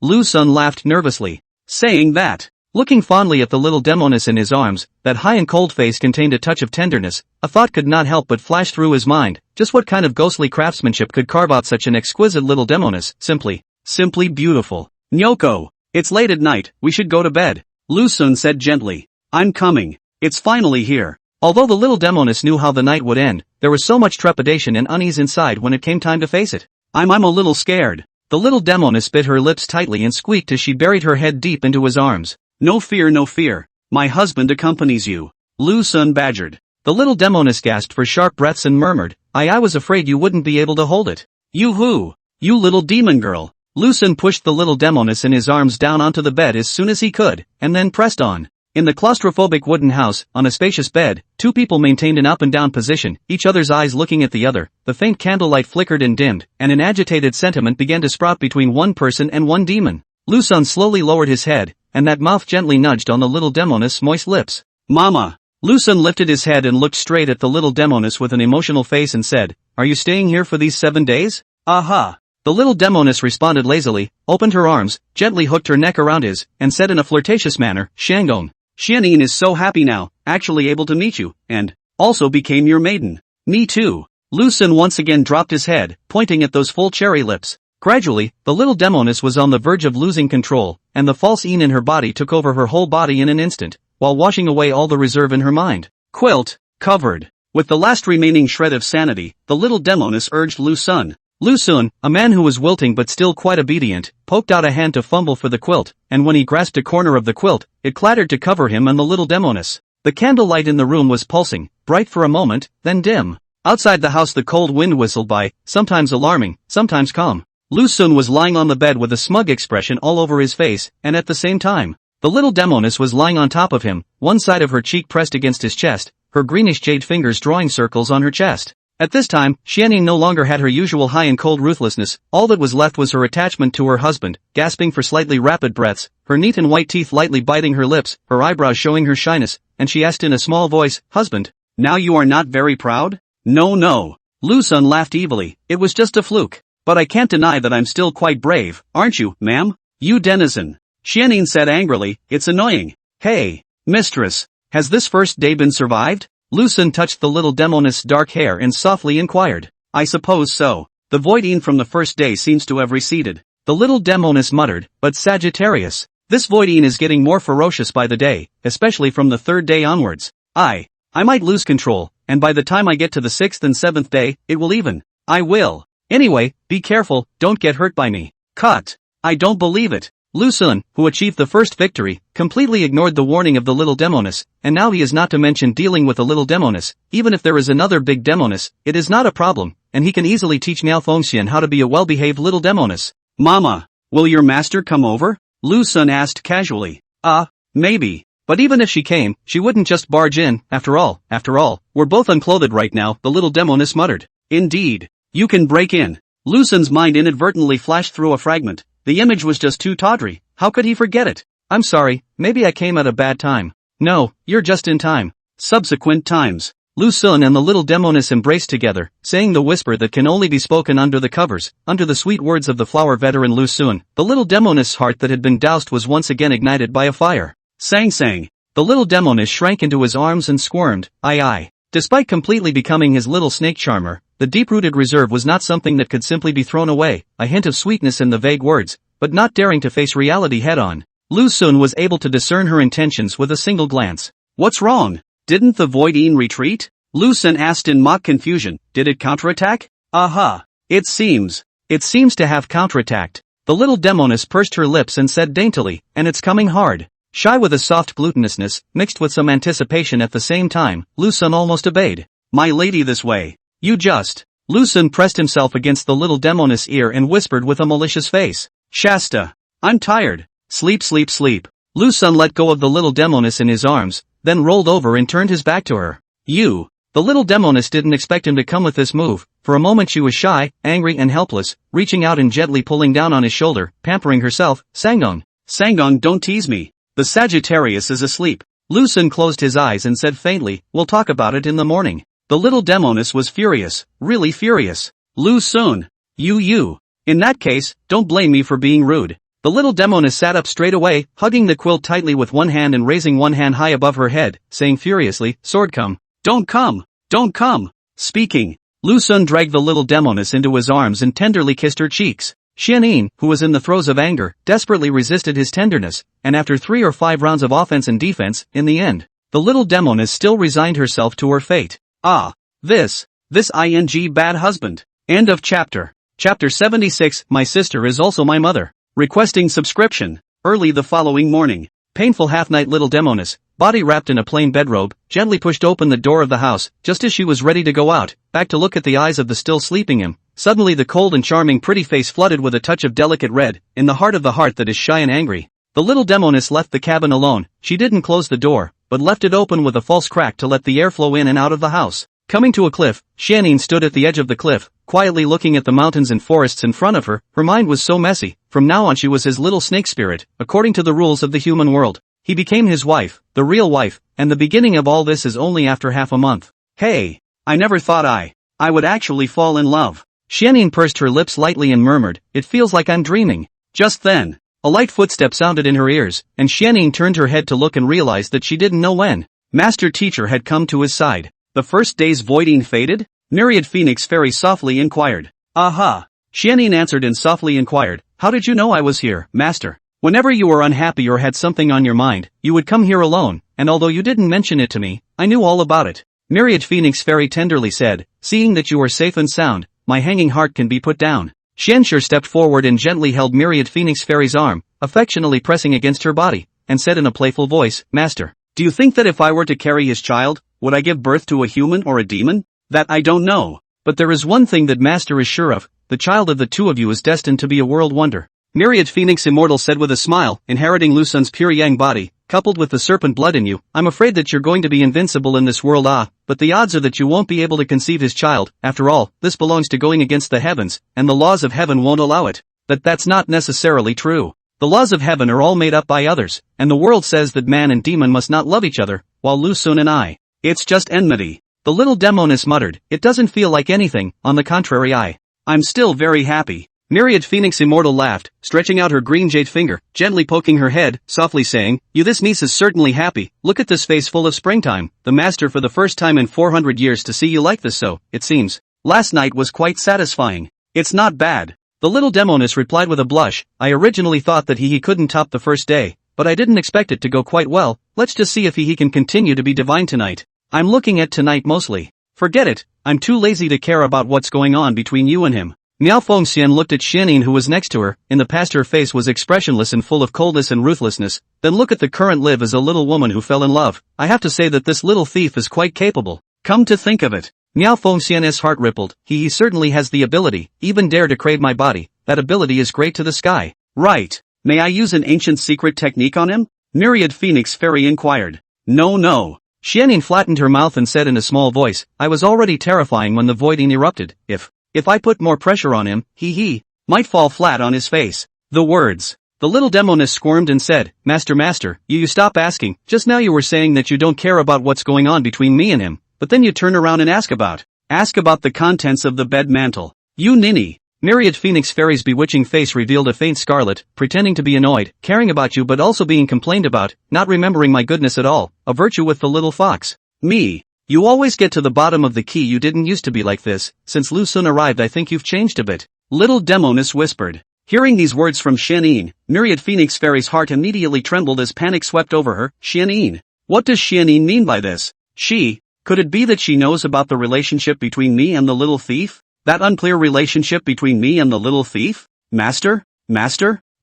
Lu-sun laughed nervously, saying that. Looking fondly at the little Demoness in his arms, that high and cold face contained a touch of tenderness. A thought could not help but flash through his mind, just what kind of ghostly craftsmanship could carve out such an exquisite little Demoness, simply beautiful. Nyoko, it's late at night, we should go to bed. Lu-sun said gently. I'm coming. It's finally here. Although the little Demoness knew how the night would end, there was so much trepidation and unease inside when it came time to face it. I'm a little scared. The little Demoness bit her lips tightly and squeaked as she buried her head deep into his arms. No fear. My husband accompanies you. Lu-sun badgered. The little Demoness gasped for sharp breaths and murmured, I was afraid you wouldn't be able to hold it. You little demon girl. Lu-sun pushed the little Demoness in his arms down onto the bed as soon as he could, and then pressed on. In the claustrophobic wooden house, on a spacious bed, two people maintained an up and down position, each other's eyes looking at the other. The faint candlelight flickered and dimmed, and an agitated sentiment began to sprout between one person and one demon. Lu-sun slowly lowered his head, and that mouth gently nudged on the little Demoness' moist lips. Mama! Lu-sun lifted his head and looked straight at the little Demoness with an emotional face and said, are you staying here for these 7 days? Aha! The little Demoness responded lazily, opened her arms, gently hooked her neck around his, and said in a flirtatious manner, Shandong. Xianyin is so happy now, actually able to meet you, and also became your maiden. Me too. Lu-sun once again dropped his head, pointing at those full cherry lips. Gradually, the little Demoness was on the verge of losing control, and the false een in her body took over her whole body in an instant, while washing away all the reserve in her mind. Quilt, covered. With the last remaining shred of sanity, the little Demoness urged Lu-sun. Lu-sun, a man who was wilting but still quite obedient, poked out a hand to fumble for the quilt, and when he grasped a corner of the quilt, it clattered to cover him and the little Demoness. The candlelight in the room was pulsing, bright for a moment, then dim. Outside the house the cold wind whistled by, sometimes alarming, sometimes calm. Lu-sun was lying on the bed with a smug expression all over his face, and at the same time, the little Demoness was lying on top of him, one side of her cheek pressed against his chest, her greenish jade fingers drawing circles on her chest. At this time, Xianyin no longer had her usual high and cold ruthlessness, all that was left was her attachment to her husband, gasping for slightly rapid breaths, her neat and white teeth lightly biting her lips, her eyebrows showing her shyness, and she asked in a small voice, husband, now you are not very proud? No. Lu-sun laughed evilly, it was just a fluke. But I can't deny that I'm still quite brave, aren't you, ma'am? You denizen. Xianyin said angrily, it's annoying. Hey, mistress, has this first day been survived? Lu-sun touched the little Demoness' dark hair and softly inquired. I suppose so. The void een from the first day seems to have receded. The little Demoness muttered, but Sagittarius, this void een is getting more ferocious by the day, especially from the 3rd day onwards. I might lose control, and by the time I get to the 6th and 7th day, it will even. I will. Anyway, be careful, don't get hurt by me. Cut. I don't believe it. Lu Sun, who achieved the first victory, completely ignored the warning of the little Demoness, and now he is not to mention dealing with a little Demoness. Even if there is another big Demoness, it is not a problem, and he can easily teach Miao Fengxian how to be a well-behaved little Demoness. Mama, will your master come over? Lu Sun asked casually. Maybe. But even if she came, she wouldn't just barge in. After all, we're both unclothed right now, the little Demoness muttered. Indeed. You can break in. Lu Sun's mind inadvertently flashed through a fragment. The image was just too tawdry. How could he forget it? I'm sorry, maybe I came at a bad time. No, you're just in time. Subsequent times. Lu Sun and the little Demoness embraced together, saying the whisper that can only be spoken under the covers, under the sweet words of the flower veteran Lu Sun. The little Demoness' heart that had been doused was once again ignited by a fire. Sang sang. The little Demoness shrank into his arms and squirmed. Aye. Despite completely becoming his little snake charmer, the deep-rooted reserve was not something that could simply be thrown away, a hint of sweetness in the vague words, but not daring to face reality head-on. Lu Sun was able to discern her intentions with a single glance. What's wrong? Didn't the Voidine retreat? Lu Sun asked in mock confusion. Did it counterattack? Aha. It seems to have counterattacked. The little Demoness pursed her lips and said daintily, and it's coming hard. Shy with a soft glutinousness, mixed with some anticipation at the same time, Lu Sun almost obeyed. My lady, this way. You just. Lu Sun pressed himself against the little Demoness' ear and whispered with a malicious face. Shasta. I'm tired. Sleep. Lu Sun let go of the little Demoness in his arms, then rolled over and turned his back to her. You. The little Demoness didn't expect him to come with this move. For a moment she was shy, angry and helpless, reaching out and gently pulling down on his shoulder, pampering herself. Sangong, don't tease me. The Sagittarius is asleep. Lu Sun closed his eyes and said faintly, we'll talk about it in the morning. The little Demoness was furious, really furious. Lu Sun. You. In that case, don't blame me for being rude. The little Demoness sat up straight away, hugging the quilt tightly with one hand and raising one hand high above her head, saying furiously, Sword come. Don't come. Speaking. Lu Sun dragged the little Demoness into his arms and tenderly kissed her cheeks. Xianyin, who was in the throes of anger, desperately resisted his tenderness, and after 3 or 5 rounds of offense and defense, in the end, the little Demoness still resigned herself to her fate. This ing bad husband. End of chapter. Chapter 76. My sister is also my mother. Requesting subscription. Early the following morning. Painful half-night little Demoness, body wrapped in a plain bedrobe, gently pushed open the door of the house, just as she was ready to go out, back to look at the eyes of the still sleeping him. Suddenly the cold and charming pretty face flooded with a touch of delicate red, in the heart of the heart that is shy and angry. The little Demoness left the cabin alone. She didn't close the door, but left it open with a false crack to let the air flow in and out of the house. Coming to a cliff, Xianyin stood at the edge of the cliff, quietly looking at the mountains and forests in front of her. Her mind was so messy. From now on she was his little snake spirit, according to the rules of the human world. He became his wife, the real wife, and the beginning of all this is only after half a month. Hey, I never thought I would actually fall in love. Xianyin pursed her lips lightly and murmured, it feels like I'm dreaming. Just then, a light footstep sounded in her ears, and Xianyin turned her head to look and realized that she didn't know when. Master Teacher had come to his side. The first day's voiding faded? Myriad Phoenix Fairy softly inquired. Aha. Xianyin answered and softly inquired, how did you know I was here, Master? Whenever you were unhappy or had something on your mind, you would come here alone, and although you didn't mention it to me, I knew all about it. Myriad Phoenix Fairy tenderly said, seeing that you are safe and sound, my hanging heart can be put down. Xianxue stepped forward and gently held Myriad Phoenix Fairy's arm, affectionately pressing against her body, and said in a playful voice, Master, do you think that if I were to carry his child, would I give birth to a human or a demon? That I don't know. But there is one thing that Master is sure of, the child of the two of you is destined to be a world wonder. Myriad Phoenix Immortal said with a smile, inheriting Lu Sun's pure yang body, coupled with the serpent blood in you, I'm afraid that you're going to be invincible in this world but the odds are that you won't be able to conceive his child. After all, this belongs to going against the heavens, and the laws of heaven won't allow it. But that's not necessarily true. The laws of heaven are all made up by others, and the world says that man and demon must not love each other, while Lu Sun and it's just enmity. The little Demoness muttered, it doesn't feel like anything, on the contrary I'm still very happy. Myriad Phoenix Immortal laughed, stretching out her green jade finger, gently poking her head, softly saying, this niece is certainly happy, look at this face full of springtime, the master for the first time in 400 years to see you like this so, it seems. Last night was quite satisfying. It's not bad. The little Demoness replied with a blush, I originally thought that he couldn't top the first day, but I didn't expect it to go quite well. Let's just see if he can continue to be divine tonight. I'm looking at tonight mostly. Forget it, I'm too lazy to care about what's going on between you and him. Miao Fengxian looked at Xianyin who was next to her. In the past her face was expressionless and full of coldness and ruthlessness, then look at the current Liv as a little woman who fell in love. I have to say that this little thief is quite capable. Come to think of it. Miao Fengxian's heart rippled. He certainly has the ability, even dare to crave my body. That ability is great to the sky. Right. May I use an ancient secret technique on him? Myriad Phoenix Fairy inquired. No. Xianyin flattened her mouth and said in a small voice, I was already terrifying when the voiding erupted. If I put more pressure on him, he might fall flat on his face. The words. The little Demoness squirmed and said, Master, you stop asking. Just now you were saying that you don't care about what's going on between me and him, but then you turn around and ask about the contents of the bed mantle. You ninny. Myriad Phoenix Fairy's bewitching face revealed a faint scarlet, pretending to be annoyed, caring about you but also being complained about, not remembering my goodness at all, a virtue with the little fox. Me. You always get to the bottom of the key. You didn't used to be like this. Since Lu Sun arrived I think you've changed a bit. Little Demoness whispered. Hearing these words from Xianyin, Myriad Phoenix Fairy's heart immediately trembled as panic swept over her. Xianyin. What does Xianyin mean by this? Could it be that she knows about the relationship between me and the little thief? That unclear relationship between me and the little thief? Master?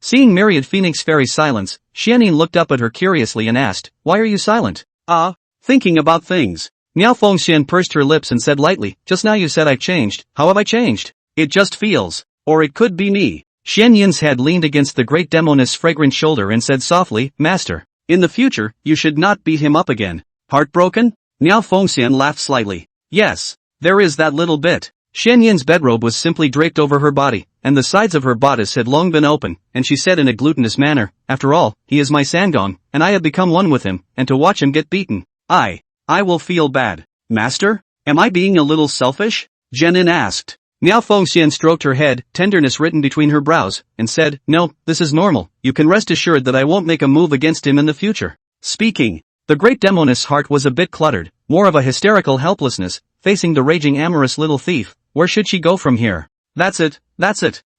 Seeing Myriad Phoenix Fairy's silence, Xianyin looked up at her curiously and asked, Why are you silent? Thinking about things. Miao Fengxian pursed her lips and said lightly, Just now you said I've changed. How have I changed? It just feels. Or it could be me. Xianyin's head leaned against the great Demoness' fragrant shoulder and said softly, Master. In the future, you should not beat him up again. Heartbroken? Miao Fengxian laughed slightly. Yes. There is that little bit. Xianyin's bedrobe was simply draped over her body, and the sides of her bodice had long been open, and she said in a glutinous manner, After all, he is my Sangong, and I have become one with him, and to watch him get beaten, I will feel bad. Master? Am I being a little selfish? Zhenin asked. Miao Fengxian stroked her head, tenderness written between her brows, and said, No, this is normal. You can rest assured that I won't make a move against him in the future. Speaking. The great Demoness' heart was a bit cluttered, more of a hysterical helplessness, facing the raging amorous little thief. Where should she go from here? That's it.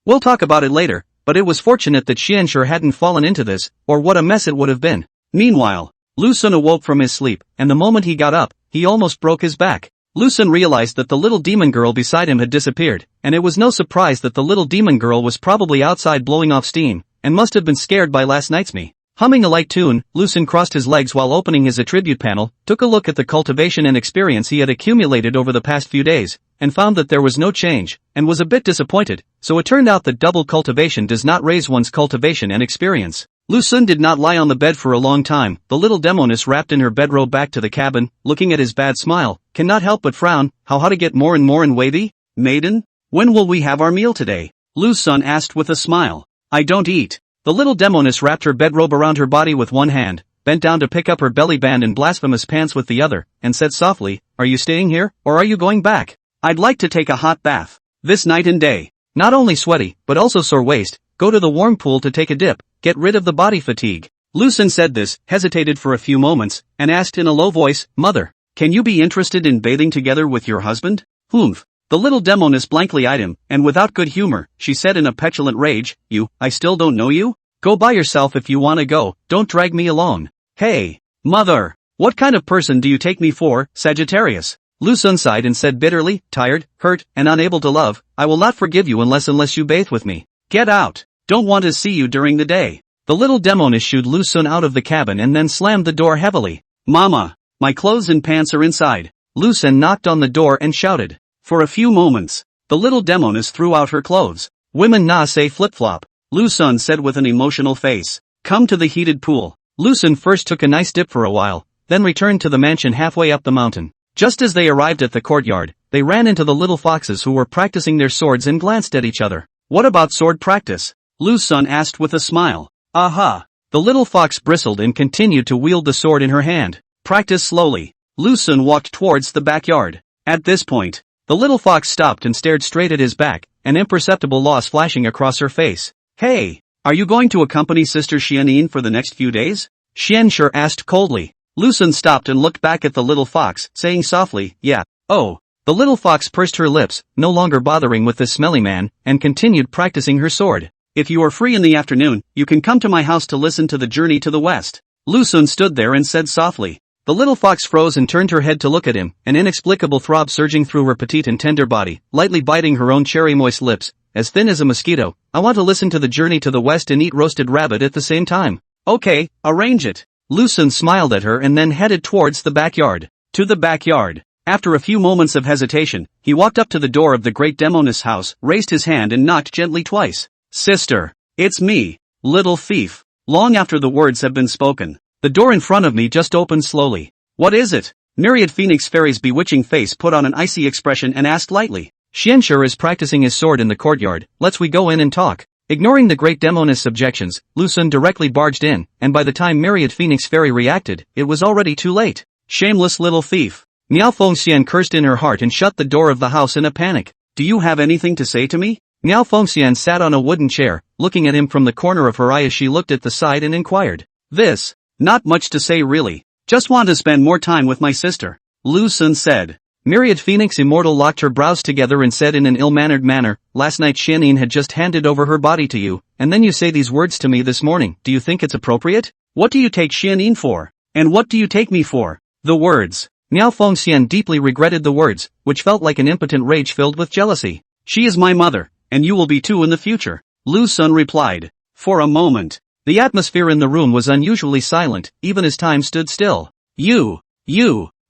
We'll talk about it later, but it was fortunate that Xianxue hadn't fallen into this, or what a mess it would have been. Meanwhile, Lu Sun awoke from his sleep, and the moment he got up, he almost broke his back. Lu Sun realized that the little demon girl beside him had disappeared, and it was no surprise that the little demon girl was probably outside blowing off steam, and must have been scared by last night's me. Humming a light tune, Lu Sun crossed his legs while opening his attribute panel, took a look at the cultivation and experience he had accumulated over the past few days, and found that there was no change, and was a bit disappointed, so it turned out that double cultivation does not raise one's cultivation and experience. Lu Sun did not lie on the bed for a long time. The little Demoness wrapped in her bedrobe back to the cabin, looking at his bad smile, cannot help but frown. How to get more and wavy? Maiden? When will we have our meal today? Lu Sun asked with a smile. I don't eat. The little Demoness wrapped her bedrobe around her body with one hand, bent down to pick up her belly band and blasphemous pants with the other, and said softly, Are you staying here, or are you going back? I'd like to take a hot bath. This night and day. Not only sweaty, but also sore waist. Go to the warm pool to take a dip, get rid of the body fatigue. Lu Sun said this, hesitated for a few moments, and asked in a low voice, Mother, can you be interested in bathing together with your husband? Humph. The little Demoness blankly eyed him, and without good humor, she said in a petulant rage, I still don't know you? Go by yourself if you wanna go, don't drag me along. Hey, Mother, what kind of person do you take me for, Sagittarius? Lu Sun sighed and said bitterly, tired, hurt, and unable to love, I will not forgive you unless you bathe with me. Get out. Don't want to see you during the day. The little Demoness shooed Lu Sun out of the cabin and then slammed the door heavily. Mama, my clothes and pants are inside. Lu Sun knocked on the door and shouted. For a few moments, the little Demoness threw out her clothes. Women na say flip-flop. Lu Sun said with an emotional face. Come to the heated pool. Lu Sun first took a nice dip for a while, then returned to the mansion halfway up the mountain. Just as they arrived at the courtyard, they ran into the little foxes who were practicing their swords and glanced at each other. What about sword practice? Lu Sun asked with a smile. Aha! The little fox bristled and continued to wield the sword in her hand. Practice slowly. Lu Sun walked towards the backyard. At this point, the little fox stopped and stared straight at his back, an imperceptible loss flashing across her face. Hey, are you going to accompany Sister Xianyin for the next few days? Xianxue asked coldly. Lu Sun stopped and looked back at the little fox, saying softly, yeah. Oh. The little fox pursed her lips, no longer bothering with this smelly man, and continued practicing her sword. If you are free in the afternoon, you can come to my house to listen to the journey to the west. Lu Sun stood there and said softly. The little fox froze and turned her head to look at him, an inexplicable throb surging through her petite and tender body, lightly biting her own cherry-moist lips, as thin as a mosquito. I want to listen to the journey to the west and eat roasted rabbit at the same time. Okay, arrange it. Lu Xun smiled at her and then headed towards the backyard. To the backyard. After a few moments of hesitation, he walked up to the door of the great Demoness house, raised his hand and knocked gently twice. Sister. It's me, little thief. Long after the words have been spoken, the door in front of me just opened slowly. What is it? Myriad Phoenix Fairy's bewitching face put on an icy expression and asked lightly. Xianxue is practicing his sword in the courtyard, let's we go in and talk. Ignoring the great Demoness' objections, Lu Xun directly barged in, and by the time Myriad Phoenix Fairy reacted, it was already too late. Shameless little thief. Miao Fengxian cursed in her heart and shut the door of the house in a panic. Do you have anything to say to me? Miao Fengxian sat on a wooden chair, looking at him from the corner of her eye as she looked at the side and inquired. This. Not much to say really. Just want to spend more time with my sister. Lu Xun said. Myriad Phoenix Immortal locked her brows together and said in an ill-mannered manner, last night Xianyin had just handed over her body to you, and then you say these words to me this morning. Do you think it's appropriate? What do you take Xianyin for? And what do you take me for? The words. Miao Fengxian deeply regretted the words, which felt like an impotent rage filled with jealousy. She is my mother, and you will be too in the future. Lu Xun replied. For a moment, the atmosphere in the room was unusually silent, even as time stood still. You.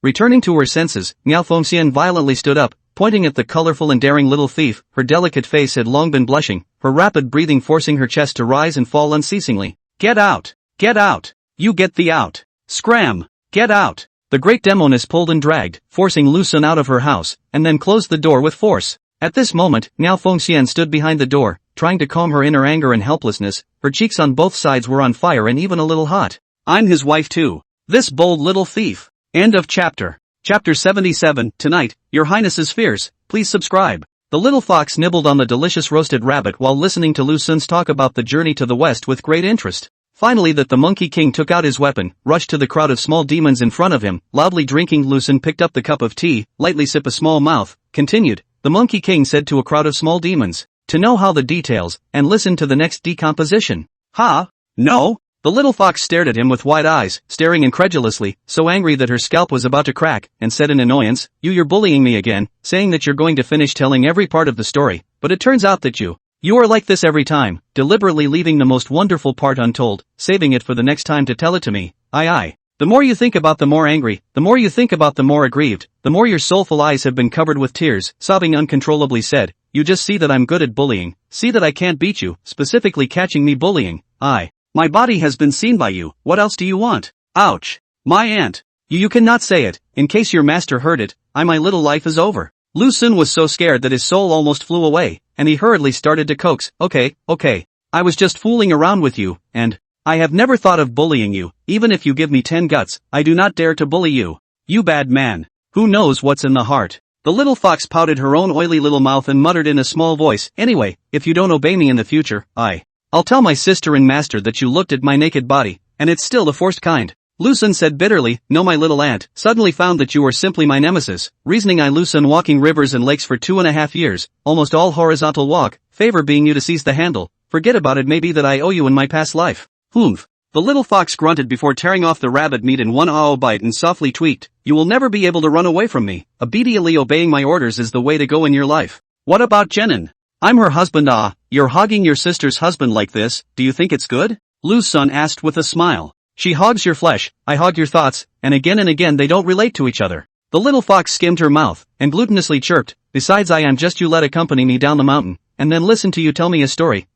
Returning to her senses, Miao Fengxian violently stood up, pointing at the colorful and daring little thief. Her delicate face had long been blushing, her rapid breathing forcing her chest to rise and fall unceasingly. Get out! Get out! You get thee out! Scram! Get out! The great Demoness pulled and dragged, forcing Lu Xun out of her house, and then closed the door with force. At this moment, Miao Fengxian stood behind the door, trying to calm her inner anger and helplessness. Her cheeks on both sides were on fire and even a little hot. I'm his wife too. This bold little thief. End of chapter. Chapter 77. Tonight, Your Highness's fears. Please subscribe. The little fox nibbled on the delicious roasted rabbit while listening to Lu Xun's talk about the journey to the west with great interest. Finally the Monkey King took out his weapon, rushed to the crowd of small demons in front of him, loudly drinking. Lu Xun picked up the cup of tea, lightly sip a small mouth, continued. The Monkey King said to a crowd of small demons, to know how the details, and listen to the next decomposition. Ha? No? The little fox stared at him with wide eyes, staring incredulously, so angry that her scalp was about to crack, and said in annoyance, you're bullying me again, saying that you're going to finish telling every part of the story, but it turns out that you are like this every time, deliberately leaving the most wonderful part untold, saving it for the next time to tell it to me. Aye. The more you think about the more angry, the more you think about the more aggrieved, the more your soulful eyes have been covered with tears, sobbing uncontrollably said, you just see that I'm good at bullying, see that I can't beat you, specifically catching me bullying. Aye. My body has been seen by you, what else do you want? Ouch. My aunt. You cannot say it, in case your master heard it, my little life is over. Lu Xun was so scared that his soul almost flew away, and he hurriedly started to coax, okay, I was just fooling around with you, and I have never thought of bullying you, even if you give me 10 guts, I do not dare to bully you. You bad man. Who knows what's in the heart? The little fox pouted her own oily little mouth and muttered in a small voice, anyway, if you don't obey me in the future, I'll tell my sister and master that you looked at my naked body, and it's still the forced kind. Lu Xun said bitterly, no my little aunt, suddenly found that you were simply my nemesis, reasoning Lu Xun walking rivers and lakes for 2.5 years, almost all horizontal walk, favor being you to seize the handle, forget about it maybe that I owe you in my past life. Humph. The little fox grunted before tearing off the rabbit meat in one bite and softly tweaked, you will never be able to run away from me, obediently obeying my orders is the way to go in your life. What about Jenin? I'm her husband. You're hogging your sister's husband like this, do you think it's good? Lu Xun asked with a smile. She hogs your flesh, I hog your thoughts, and again they don't relate to each other. The little fox skimmed her mouth, and glutinously chirped, besides I am just you let accompany me down the mountain, and then listen to you tell me a story,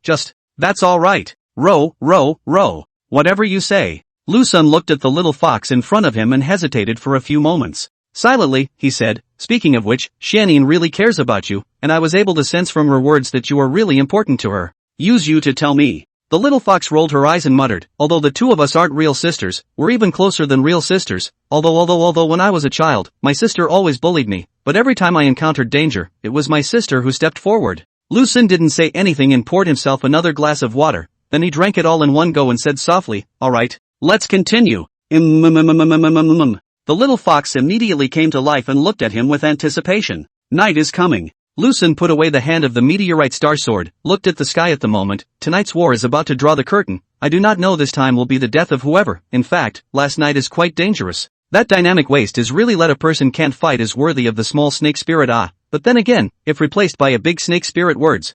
that's alright. Row. Whatever you say. Lu Xun looked at the little fox in front of him and hesitated for a few moments. Silently, he said, speaking of which, Xianyin really cares about you, and I was able to sense from her words that you are really important to her. Use you to tell me. The little fox rolled her eyes and muttered, although the two of us aren't real sisters, we're even closer than real sisters, although when I was a child, my sister always bullied me, but every time I encountered danger, it was my sister who stepped forward. Lu Xun didn't say anything and poured himself another glass of water, then he drank it all in one go and said softly, alright, let's continue. The little fox immediately came to life and looked at him with anticipation. Night is coming. Lu Xun put away the hand of the meteorite star sword, looked at the sky at the moment, tonight's war is about to draw the curtain, I do not know this time will be the death of whoever, in fact, last night is quite dangerous. That dynamic waste is really let a person can't fight is worthy of the small snake spirit but then again, if replaced by a big snake spirit words,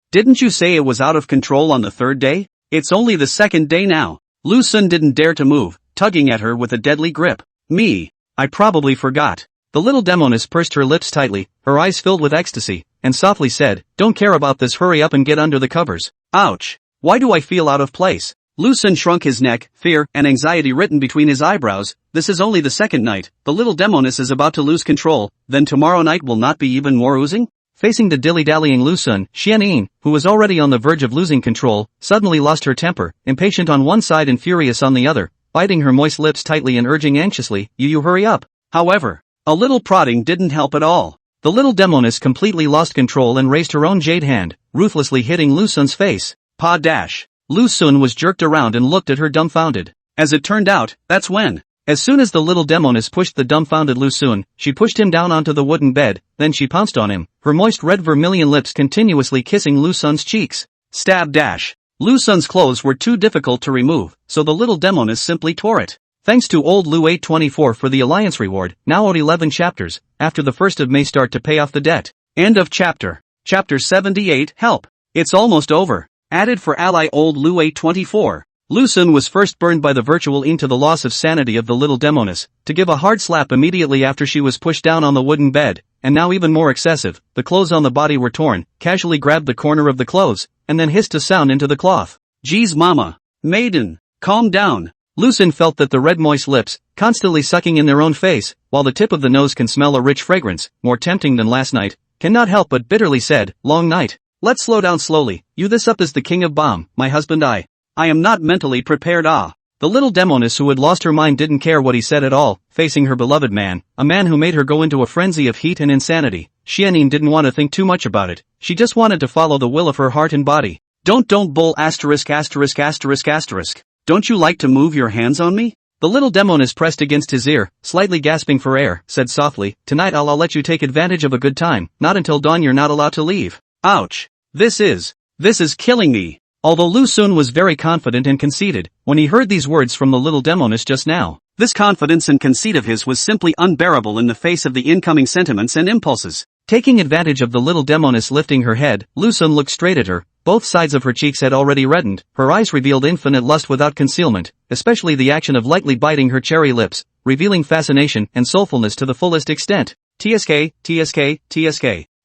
Didn't you say it was out of control on the third day? It's only the second day now. Lu Sun didn't dare to move, tugging at her with a deadly grip. I probably forgot. The little Demoness pursed her lips tightly, her eyes filled with ecstasy, and softly said, don't care about this, hurry up and get under the covers. Ouch. Why do I feel out of place? Lu Sun shrunk his neck, fear and anxiety written between his eyebrows. This is only the second night, the little Demoness is about to lose control, then tomorrow night will not be even more oozing? Facing the dilly-dallying Lu Sun, Xianyin, who was already on the verge of losing control, suddenly lost her temper, impatient on one side and furious on the other, biting her moist lips tightly and urging anxiously, you hurry up. However, a little prodding didn't help at all. The little Demoness completely lost control and raised her own jade hand, ruthlessly hitting Lu Sun's face. Pa dash. Lu Sun was jerked around and looked at her dumbfounded. As it turned out, that's when. As soon as the little Demoness pushed the dumbfounded Lu Sun, she pushed him down onto the wooden bed, then she pounced on him, her moist red vermilion lips continuously kissing Lu Sun's cheeks. Stab dash. Lu Sun's clothes were too difficult to remove, so the little Demoness simply tore it. Thanks to old Lu 824 for the Alliance reward, now owed 11 chapters, after the 1st of May start to pay off the debt. End of chapter. Chapter 78, help. It's almost over. Added for ally old Lu 824. Lu Sun was first burned by the virtual ink to the loss of sanity of the little Demoness, to give a hard slap immediately after she was pushed down on the wooden bed, and now even more excessive, the clothes on the body were torn, casually grabbed the corner of the clothes, and then hissed a sound into the cloth. Geez mama. Maiden. Calm down. Lu Sun felt that the red moist lips, constantly sucking in their own face, while the tip of the nose can smell a rich fragrance, more tempting than last night, cannot help but bitterly said, long night. Let's slow down slowly, you this up is the king of bomb, my husband I am not mentally prepared The little Demoness who had lost her mind didn't care what he said at all, facing her beloved man, a man who made her go into a frenzy of heat and insanity. Xianyin didn't want to think too much about it, she just wanted to follow the will of her heart and body. Don't bull asterisk. Don't you like to move your hands on me? The little Demoness pressed against his ear, slightly gasping for air, said softly, tonight I'll let you take advantage of a good time, not until dawn you're not allowed to leave. Ouch. This is killing me. Although Lu Sun was very confident and conceited, when he heard these words from the little Demoness just now, this confidence and conceit of his was simply unbearable in the face of the incoming sentiments and impulses. Taking advantage of the little Demoness lifting her head, Lu Sun looked straight at her, both sides of her cheeks had already reddened, her eyes revealed infinite lust without concealment, especially the action of lightly biting her cherry lips, revealing fascination and soulfulness to the fullest extent. TSK.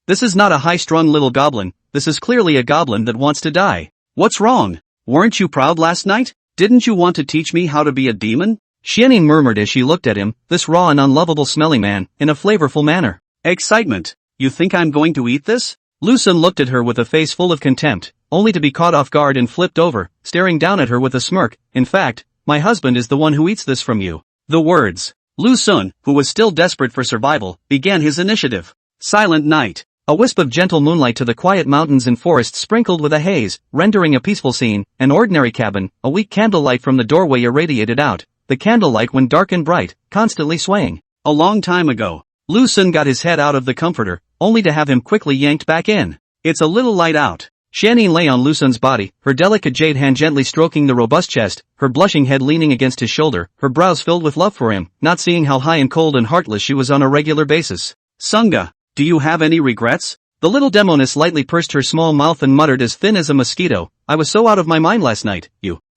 This is not a high-strung little goblin, this is clearly a goblin that wants to die. What's wrong? Weren't you proud last night? Didn't you want to teach me how to be a demon? Xianyin murmured as she looked at him, this raw and unlovable smelly man, in a flavorful manner. Excitement. You think I'm going to eat this? Lu Sun looked at her with a face full of contempt, only to be caught off guard and flipped over, staring down at her with a smirk. In fact, my husband is the one who eats this from you. The words. Lu Sun, who was still desperate for survival, began his initiative. Silent night. A wisp of gentle moonlight to the quiet mountains and forests sprinkled with a haze, rendering a peaceful scene. An ordinary cabin, a weak candlelight from the doorway irradiated out. The candlelight went dark and bright, constantly swaying. A long time ago, Lu Sun got his head out of the comforter, only to have him quickly yanked back in. It's a little light out. Xianyin lay on Lu Sun's body, her delicate jade hand gently stroking the robust chest, her blushing head leaning against his shoulder, her brows filled with love for him, not seeing how high and cold and heartless she was on a regular basis. Sunga. Do you have any regrets? The little Demoness lightly pursed her small mouth and muttered as thin as a mosquito, I was so out of my mind last night.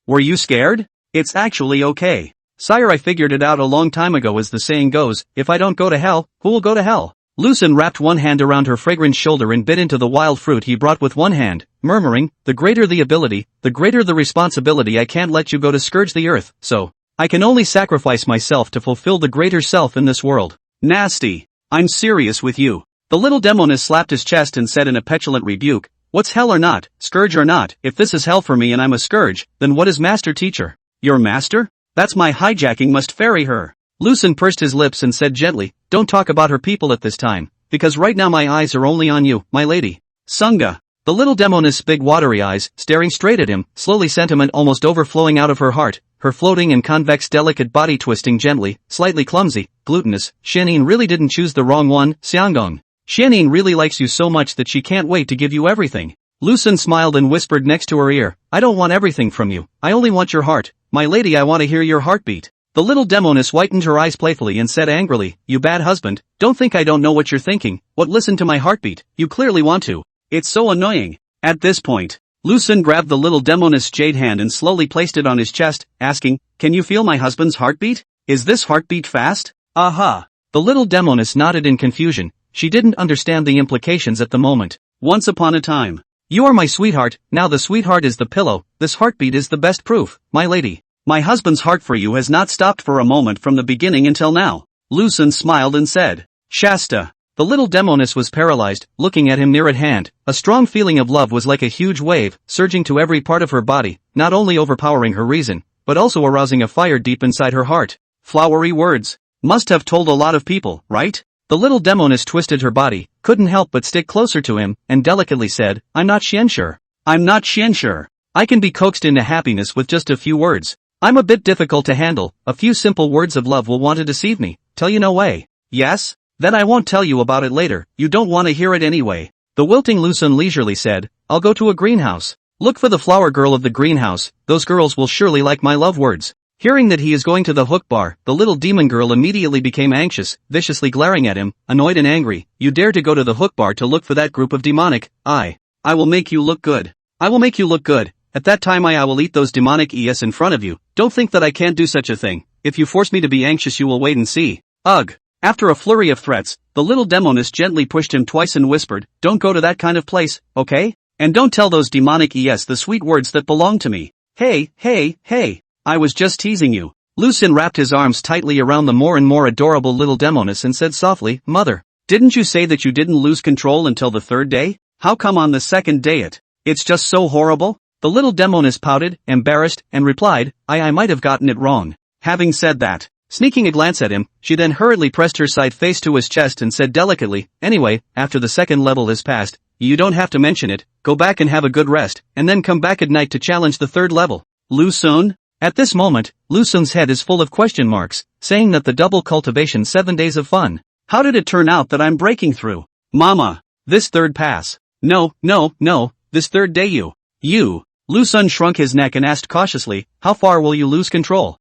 Were you scared? It's actually okay. Sire, I figured it out a long time ago, as the saying goes, if I don't go to hell, who will go to hell? Lu Sun wrapped one hand around her fragrant shoulder and bit into the wild fruit he brought with one hand, murmuring, the greater the ability, the greater the responsibility. I can't let you go to scourge the earth, so I can only sacrifice myself to fulfill the greater self in this world. Nasty. I'm serious with you. The little Demoness slapped his chest and said in a petulant rebuke, what's hell or not, scourge or not? If this is hell for me and I'm a scourge, then what is master teacher? Your master? That's my hijacking must ferry her. Lu Sun pursed his lips and said gently, don't talk about her people at this time, because right now my eyes are only on you, my lady. Sunga. The little Demoness' big watery eyes, staring straight at him, slowly sentiment almost overflowing out of her heart, her floating and convex delicate body twisting gently, slightly clumsy, glutinous. Xianyin really didn't choose the wrong one, Xiangong. Xianyin really likes you so much that she can't wait to give you everything. Lu Sun smiled and whispered next to her ear, I don't want everything from you, I only want your heart. My lady, I want to hear your heartbeat. The little Demoness whitened her eyes playfully and said angrily, you bad husband, don't think I don't know what you're thinking. What, listen to my heartbeat? You clearly want to. It's so annoying. At this point, Lu Sun grabbed the little Demoness jade hand and slowly placed it on his chest, asking, "Can you feel my husband's heartbeat? Is this heartbeat fast?" "Aha." The little Demoness nodded in confusion. She didn't understand the implications at the moment. "Once upon a time. You are my sweetheart, now the sweetheart is the pillow, this heartbeat is the best proof, my lady. My husband's heart for you has not stopped for a moment from the beginning until now." Lu Sun smiled and said, "Shasta." The little Demoness was paralyzed, looking at him near at hand. A strong feeling of love was like a huge wave, surging to every part of her body, not only overpowering her reason, but also arousing a fire deep inside her heart. Flowery words. Must have told a lot of people, right? The little Demoness twisted her body, couldn't help but stick closer to him, and delicately said, "I'm not Xianxue. I'm not Xianxue. I can be coaxed into happiness with just a few words. I'm a bit difficult to handle, a few simple words of love will want to deceive me, tell you no way. Yes? Then I won't tell you about it later, you don't want to hear it anyway." The wilting Lu Sun leisurely said, "I'll go to a greenhouse. Look for the flower girl of the greenhouse, those girls will surely like my love words." Hearing that he is going to the hook bar, the little demon girl immediately became anxious, viciously glaring at him, annoyed and angry. "You dare to go to the hook bar to look for that group of demonic, I will make you look good. I will make you look good. At that time I will eat those demonic ES in front of you. Don't think that I can't do such a thing. If you force me to be anxious you will wait and see." Ugh. After a flurry of threats, the little Demoness gently pushed him twice and whispered, "Don't go to that kind of place, okay? And don't tell those demonic ES the sweet words that belong to me. Hey, hey, hey. I was just teasing you." Lu Sun wrapped his arms tightly around the more and more adorable little Demoness and said softly, "Mother, didn't you say that you didn't lose control until the third day? How come on the second day it's just so horrible?" The little Demoness pouted, embarrassed, and replied, I might have gotten it wrong." Having said that, sneaking a glance at him, she then hurriedly pressed her side face to his chest and said delicately, "Anyway, after the second level has passed, you don't have to mention it, go back and have a good rest, and then come back at night to challenge the third level." Lu Sun? At this moment, Lu Sun's head is full of question marks, saying that the double cultivation 7 days of fun. How did it turn out that I'm breaking through? Mama, this third pass. No, this third day you. Lu Sun shrunk his neck and asked cautiously, "How far will you lose control?"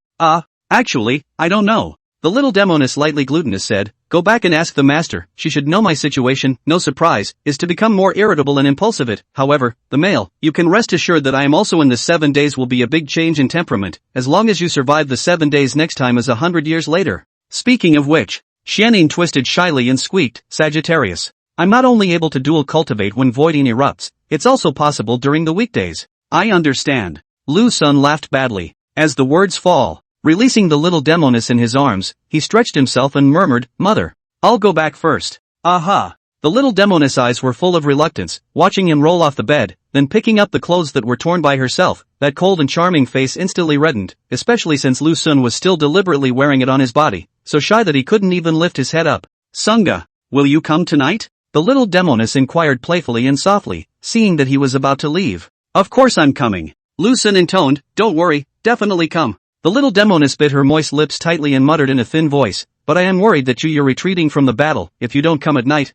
Actually, I don't know. The little Demoness lightly glutinous said, "Go back and ask the master, she should know my situation, no surprise, is to become more irritable and impulsive however, the male, you can rest assured that I am also in the 7 days will be a big change in temperament, as long as you survive the 7 days next time is 100 years later." Speaking of which, Xianin twisted shyly and squeaked, "Sagittarius. I'm not only able to dual cultivate when voiding erupts, it's also possible during the weekdays." "I understand." Lu Sun laughed badly. As the words fall, releasing the little Demoness in his arms, he stretched himself and murmured, "Mother, I'll go back first." Aha! The little Demoness eyes were full of reluctance, watching him roll off the bed, then picking up the clothes that were torn by herself. That cold and charming face instantly reddened, especially since Lu Sun was still deliberately wearing it on his body, so shy that he couldn't even lift his head up. "Sunga, will you come tonight?" The little Demoness inquired playfully and softly, seeing that he was about to leave. "Of course I'm coming." Lu Sun intoned, "Don't worry, definitely come." The little Demoness bit her moist lips tightly and muttered in a thin voice, "But I am worried that you're retreating from the battle, if you don't come at night,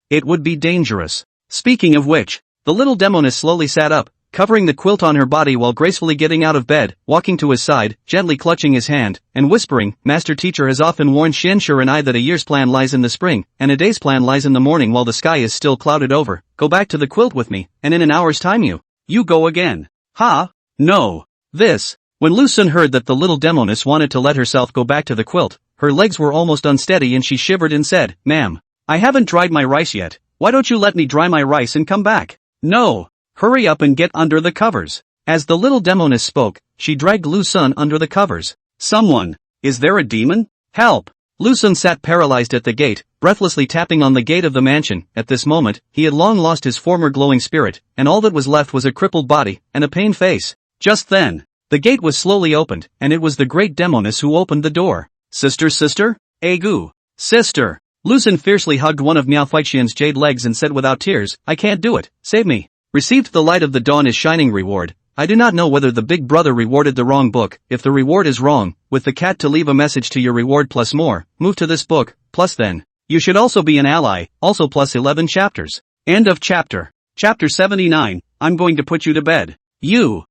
it would be dangerous." Speaking of which, the little Demoness slowly sat up, covering the quilt on her body while gracefully getting out of bed, walking to his side, gently clutching his hand, and whispering, "Master Teacher has often warned Xianxue and I that a year's plan lies in the spring, and a day's plan lies in the morning while the sky is still clouded over. Go back to the quilt with me, and in an hour's time you go again." "Ha? No. This." When Lu Sun heard that the little Demoness wanted to let herself go back to the quilt, her legs were almost unsteady and she shivered and said, "Ma'am, I haven't dried my rice yet, why don't you let me dry my rice and come back?" "No. Hurry up and get under the covers." As the little Demoness spoke, she dragged Lu Sun under the covers. "Someone, is there a demon? Help!" Lu Sun sat paralyzed at the gate, breathlessly tapping on the gate of the mansion. At this moment, he had long lost his former glowing spirit, and all that was left was a crippled body and a pained face. Just then, the gate was slowly opened, and it was the great Demoness who opened the door. Sister? Agu. Sister! Lu Sun fiercely hugged one of Miao Feiqian's jade legs and said without tears, "I can't do it, save me." Received the light of the dawn as shining reward. I do not know whether the big brother rewarded the wrong book. If the reward is wrong, with the cat to leave a message to your reward plus more, move to this book, plus then. You should also be an ally, also plus 11 chapters. End of chapter. Chapter 79, I'm going to put you to bed. You.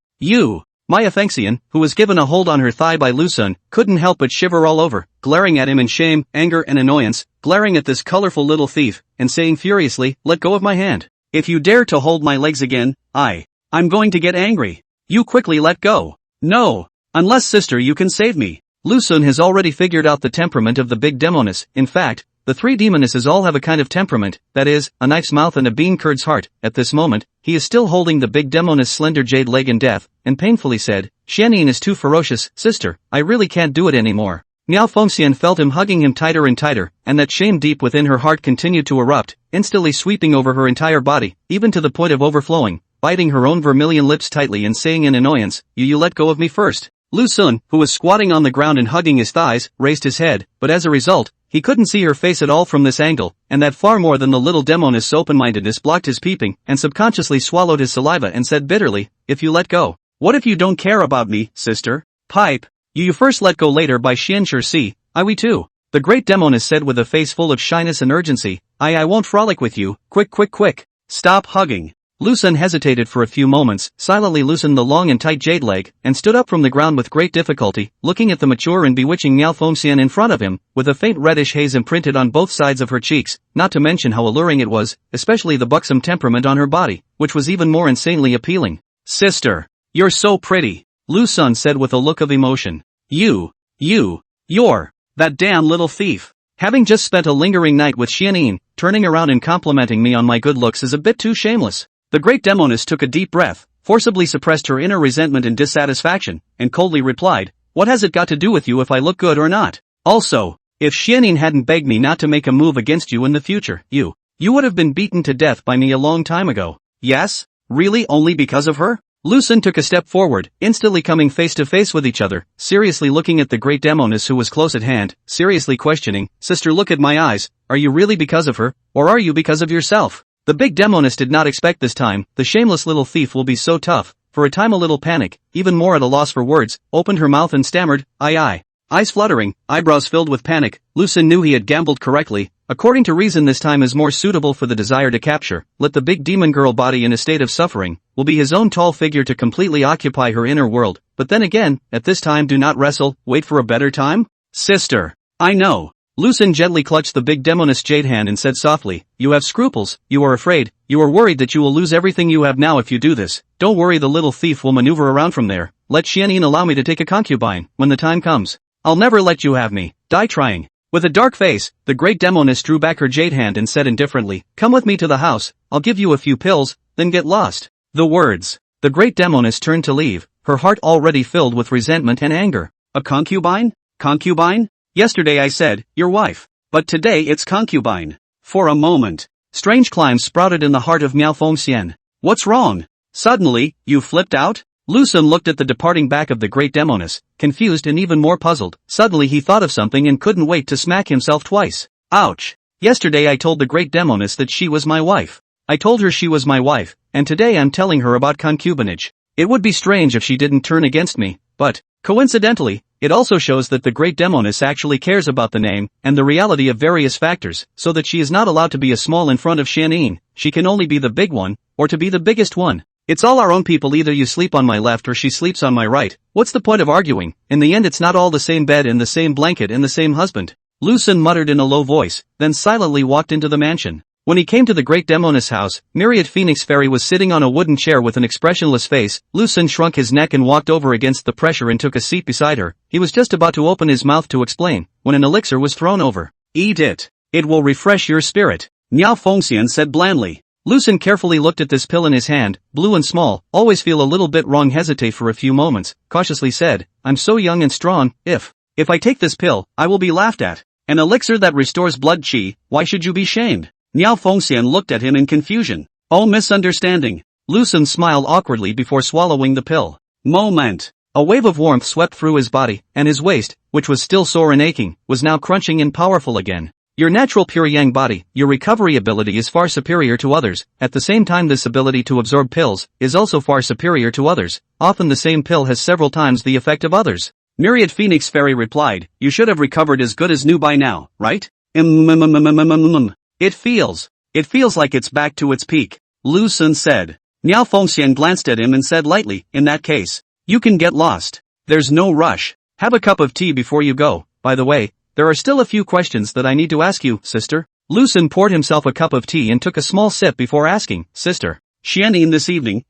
Maya Fengxian, who was given a hold on her thigh by Lu Sun, couldn't help but shiver all over, glaring at him in shame, anger and annoyance, glaring at this colorful little thief, and saying furiously, "Let go of my hand. If you dare to hold my legs again, I'm going to get angry. You quickly let go. No. Unless sister you can save me. Lu Sun has already figured out the temperament of the big Demoness. In fact, the three Demonesses all have a kind of temperament, that is, a knife's mouth and a bean curd's heart. At this moment, he is still holding the big Demoness' slender jade leg in death, and painfully said, Xianyin is too ferocious, sister, I really can't do it anymore. Miao Fengxian felt him hugging him tighter and tighter, and that shame deep within her heart continued to erupt, instantly sweeping over her entire body, even to the point of overflowing, biting her own vermilion lips tightly and saying in annoyance, You let go of me first. Lu Sun, who was squatting on the ground and hugging his thighs, raised his head, but as a result, he couldn't see her face at all from this angle, and that far more than the little Demoness' open-mindedness blocked his peeping, and subconsciously swallowed his saliva and said bitterly, If you let go. What if you don't care about me, sister? Pipe. You first let go later by Xian Sure see, we too. The great Demoness said with a face full of shyness and urgency, I won't frolic with you, quick. Stop hugging. Lu Sun hesitated for a few moments, silently loosened the long and tight jade leg, and stood up from the ground with great difficulty, looking at the mature and bewitching Miao Fengxian in front of him, with a faint reddish haze imprinted on both sides of her cheeks, not to mention how alluring it was, especially the buxom temperament on her body, which was even more insanely appealing. Sister, you're so pretty, Lu Sun said with a look of emotion. You're that damn little thief. Having just spent a lingering night with Xianyin, turning around and complimenting me on my good looks is a bit too shameless. The great Demoness took a deep breath, forcibly suppressed her inner resentment and dissatisfaction, and coldly replied, What has it got to do with you if I look good or not? Also, if Xianyin hadn't begged me not to make a move against you in the future, you would have been beaten to death by me a long time ago. Yes? Really only because of her? Lu Sun took a step forward, instantly coming face to face with each other, seriously looking at the great Demoness who was close at hand, seriously questioning, Sister, look at my eyes, are you really because of her, or are you because of yourself? The big Demoness did not expect this time, the shameless little thief will be so tough. For a time a little panic, even more at a loss for words, opened her mouth and stammered, I. Eyes fluttering, eyebrows filled with panic, Lu Sun knew he had gambled correctly. According to reason this time is more suitable for the desire to capture, let the big demon girl body in a state of suffering, will be his own tall figure to completely occupy her inner world, but then again, at this time do not wrestle, wait for a better time? Sister. I know. Lu Sun gently clutched the big Demoness jade hand and said softly, You have scruples, you are afraid, you are worried that you will lose everything you have now if you do this. Don't worry, the little thief will maneuver around from there. Let Xianyin allow me to take a concubine, when the time comes. I'll never let you have me, die trying. With a dark face, the great Demoness drew back her jade hand and said indifferently, Come with me to the house, I'll give you a few pills, then get lost. The words. The great Demoness turned to leave, her heart already filled with resentment and anger. A concubine? Concubine? Yesterday I said, your wife. But today it's concubine. For a moment, strange climes sprouted in the heart of Miao Fengxian. What's wrong? Suddenly, you flipped out? Lu Sun looked at the departing back of the great Demoness, confused and even more puzzled. Suddenly he thought of something and couldn't wait to smack himself twice. Ouch! Yesterday I told the great Demoness that she was my wife. I told her she was my wife, and today I'm telling her about concubinage. It would be strange if she didn't turn against me, but, coincidentally, it also shows that the great Demoness actually cares about the name and the reality of various factors, so that she is not allowed to be a small in front of Xianyin, she can only be the big one, or to be the biggest one. It's all our own people, either you sleep on my left or she sleeps on my right, what's the point of arguing? In the end it's not all the same bed and the same blanket and the same husband. Lu Sun muttered in a low voice, then silently walked into the mansion. When he came to the great Demoness house, Myriad Phoenix Fairy was sitting on a wooden chair with an expressionless face. Lu Sun shrunk his neck and walked over against the pressure and took a seat beside her. He was just about to open his mouth to explain, when an elixir was thrown over. Eat it. It will refresh your spirit, Miao Fengxian said blandly. Lu Sun carefully looked at this pill in his hand, blue and small, always feel a little bit wrong, hesitate for a few moments, cautiously said, I'm so young and strong, if I take this pill, I will be laughed at. An elixir that restores blood chi, why should you be shamed? Miao Fengxian looked at him in confusion. Oh, misunderstanding. Lu Sun smiled awkwardly before swallowing the pill. Moment. A wave of warmth swept through his body, and his waist, which was still sore and aching, was now crunching and powerful again. Your natural pure yang body, your recovery ability is far superior to others. At the same time, this ability to absorb pills is also far superior to others. Often the same pill has several times the effect of others. Myriad Phoenix Fairy replied, You should have recovered as good as new by now, right? It feels like it's back to its peak, Lu Sun said. Miao Fengxian glanced at him and said lightly, In that case, you can get lost. There's no rush. Have a cup of tea before you go. By the way, there are still a few questions that I need to ask you, sister. Lucen poured himself a cup of tea and took a small sip before asking, Sister Xianyin this evening,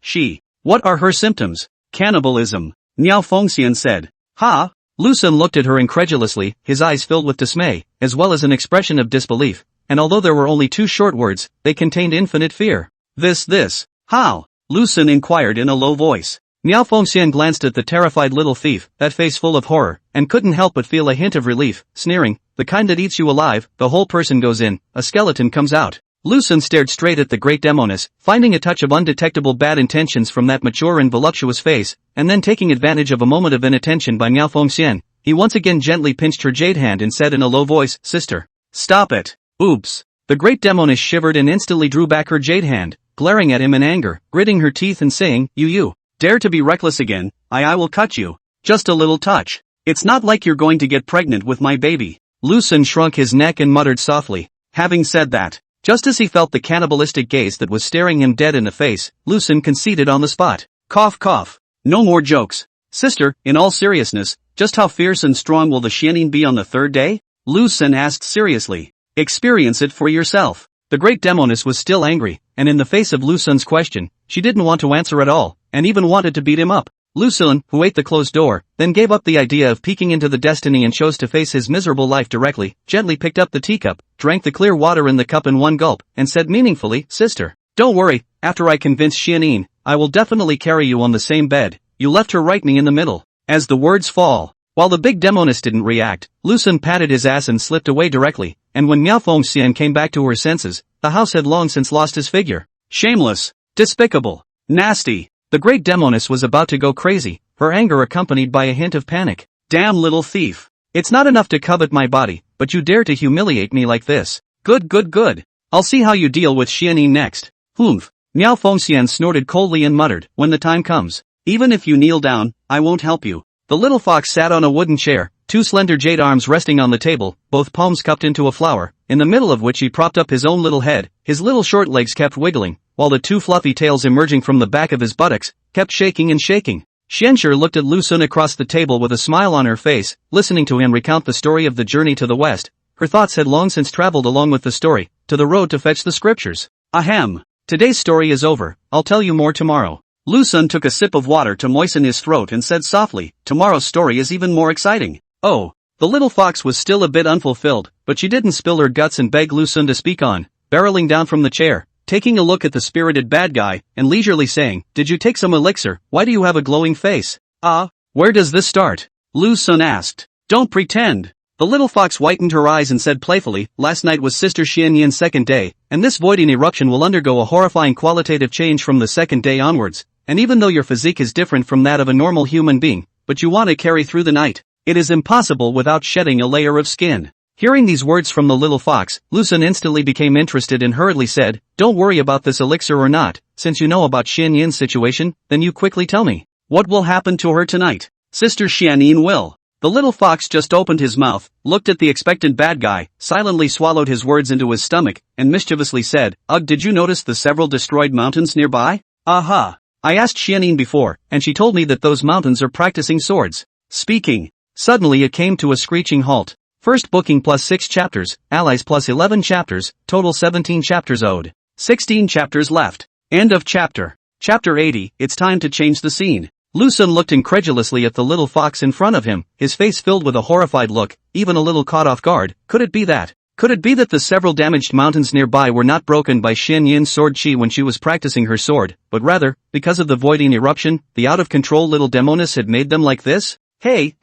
what are her symptoms? Cannibalism. Miao Fengxian said. Ha? Lucen looked at her incredulously, his eyes filled with dismay, as well as an expression of disbelief, and although there were only 2 short words, they contained infinite fear. This. How? Lucen inquired in a low voice. Miao Fengxian glanced at the terrified little thief, that face full of horror, and couldn't help but feel a hint of relief, sneering, the kind that eats you alive, the whole person goes in, a skeleton comes out. Lucen stared straight at the great Demoness, finding a touch of undetectable bad intentions from that mature and voluptuous face, and then taking advantage of a moment of inattention by Miao Fengxian, he once again gently pinched her jade hand and said in a low voice, Sister. Stop it. Oops. The great Demoness shivered and instantly drew back her jade hand, glaring at him in anger, gritting her teeth and saying, You. Dare to be reckless again, I will cut you. Just a little touch. It's not like you're going to get pregnant with my baby. Lucen shrunk his neck and muttered softly. Having said that, just as he felt the cannibalistic gaze that was staring him dead in the face, Lucen conceded on the spot. Cough. No more jokes. Sister, in all seriousness, just how fierce and strong will the Xianyin be on the 3rd day? Lucen asked seriously. Experience it for yourself. The great Demoness was still angry, and in the face of Lucen's question, she didn't want to answer at all, and even wanted to beat him up. Lucen, who ate the closed door, then gave up the idea of peeking into the destiny and chose to face his miserable life directly, gently picked up the teacup, drank the clear water in the cup in one gulp, and said meaningfully, Sister, don't worry, after I convince Xianyin, I will definitely carry you on the same bed. You left her right me in the middle. As the words fall, while the big Demoness didn't react, Lucen patted his ass and slipped away directly, and when Miao Fengxian came back to her senses, the house had long since lost his figure. Shameless. Despicable. Nasty. The great Demoness was about to go crazy, her anger accompanied by a hint of panic. Damn little thief. It's not enough to covet my body, but you dare to humiliate me like this. Good. I'll see how you deal with Xianyin next. Humph. Miao Fengxian snorted coldly and muttered, when the time comes. Even if you kneel down, I won't help you. The little fox sat on a wooden chair, 2 slender jade arms resting on the table, both palms cupped into a flower, in the middle of which he propped up his own little head, his little short legs kept wiggling, while the 2 fluffy tails emerging from the back of his buttocks, kept shaking and shaking. Xianxi looked at Lucen across the table with a smile on her face, listening to him recount the story of the journey to the west. Her thoughts had long since traveled along with the story, to the road to fetch the scriptures. Ahem. Today's story is over, I'll tell you more tomorrow. Lucen took a sip of water to moisten his throat and said softly, tomorrow's story is even more exciting. Oh. The little fox was still a bit unfulfilled, but she didn't spill her guts and beg Lucen to speak on, barreling down from the chair, taking a look at the spirited bad guy, and leisurely saying, Did you take some elixir? Why do you have a glowing face? Where does this start? Lucen asked. Don't pretend. The little fox whitened her eyes and said playfully, Last night was Sister Xianyin's 2nd day, and this voiding eruption will undergo a horrifying qualitative change from the 2nd day onwards, and even though your physique is different from that of a normal human being, but you want to carry through the night, it is impossible without shedding a layer of skin. Hearing these words from the little fox, Lucen instantly became interested and hurriedly said, Don't worry about this elixir or not, since you know about Xianyin's situation, then you quickly tell me. What will happen to her tonight? Sister Xianyin will. The little fox just opened his mouth, looked at the expectant bad guy, silently swallowed his words into his stomach, and mischievously said, Ugh, did you notice the several destroyed mountains nearby? Aha. I asked Xianyin before, and she told me that those mountains are practicing swords. Speaking. Suddenly it came to a screeching halt. First booking plus 6 chapters, allies plus 11 chapters, total 17 chapters owed. 16 chapters left. End of chapter. Chapter 80, it's time to change the scene. Lucen looked incredulously at the little fox in front of him, his face filled with a horrified look, even a little caught off guard. Could it be that the several damaged mountains nearby were not broken by Xianyin's sword chi when she was practicing her sword, but rather, because of the voiding eruption, the out-of-control little Demoness had made them like this? Hey.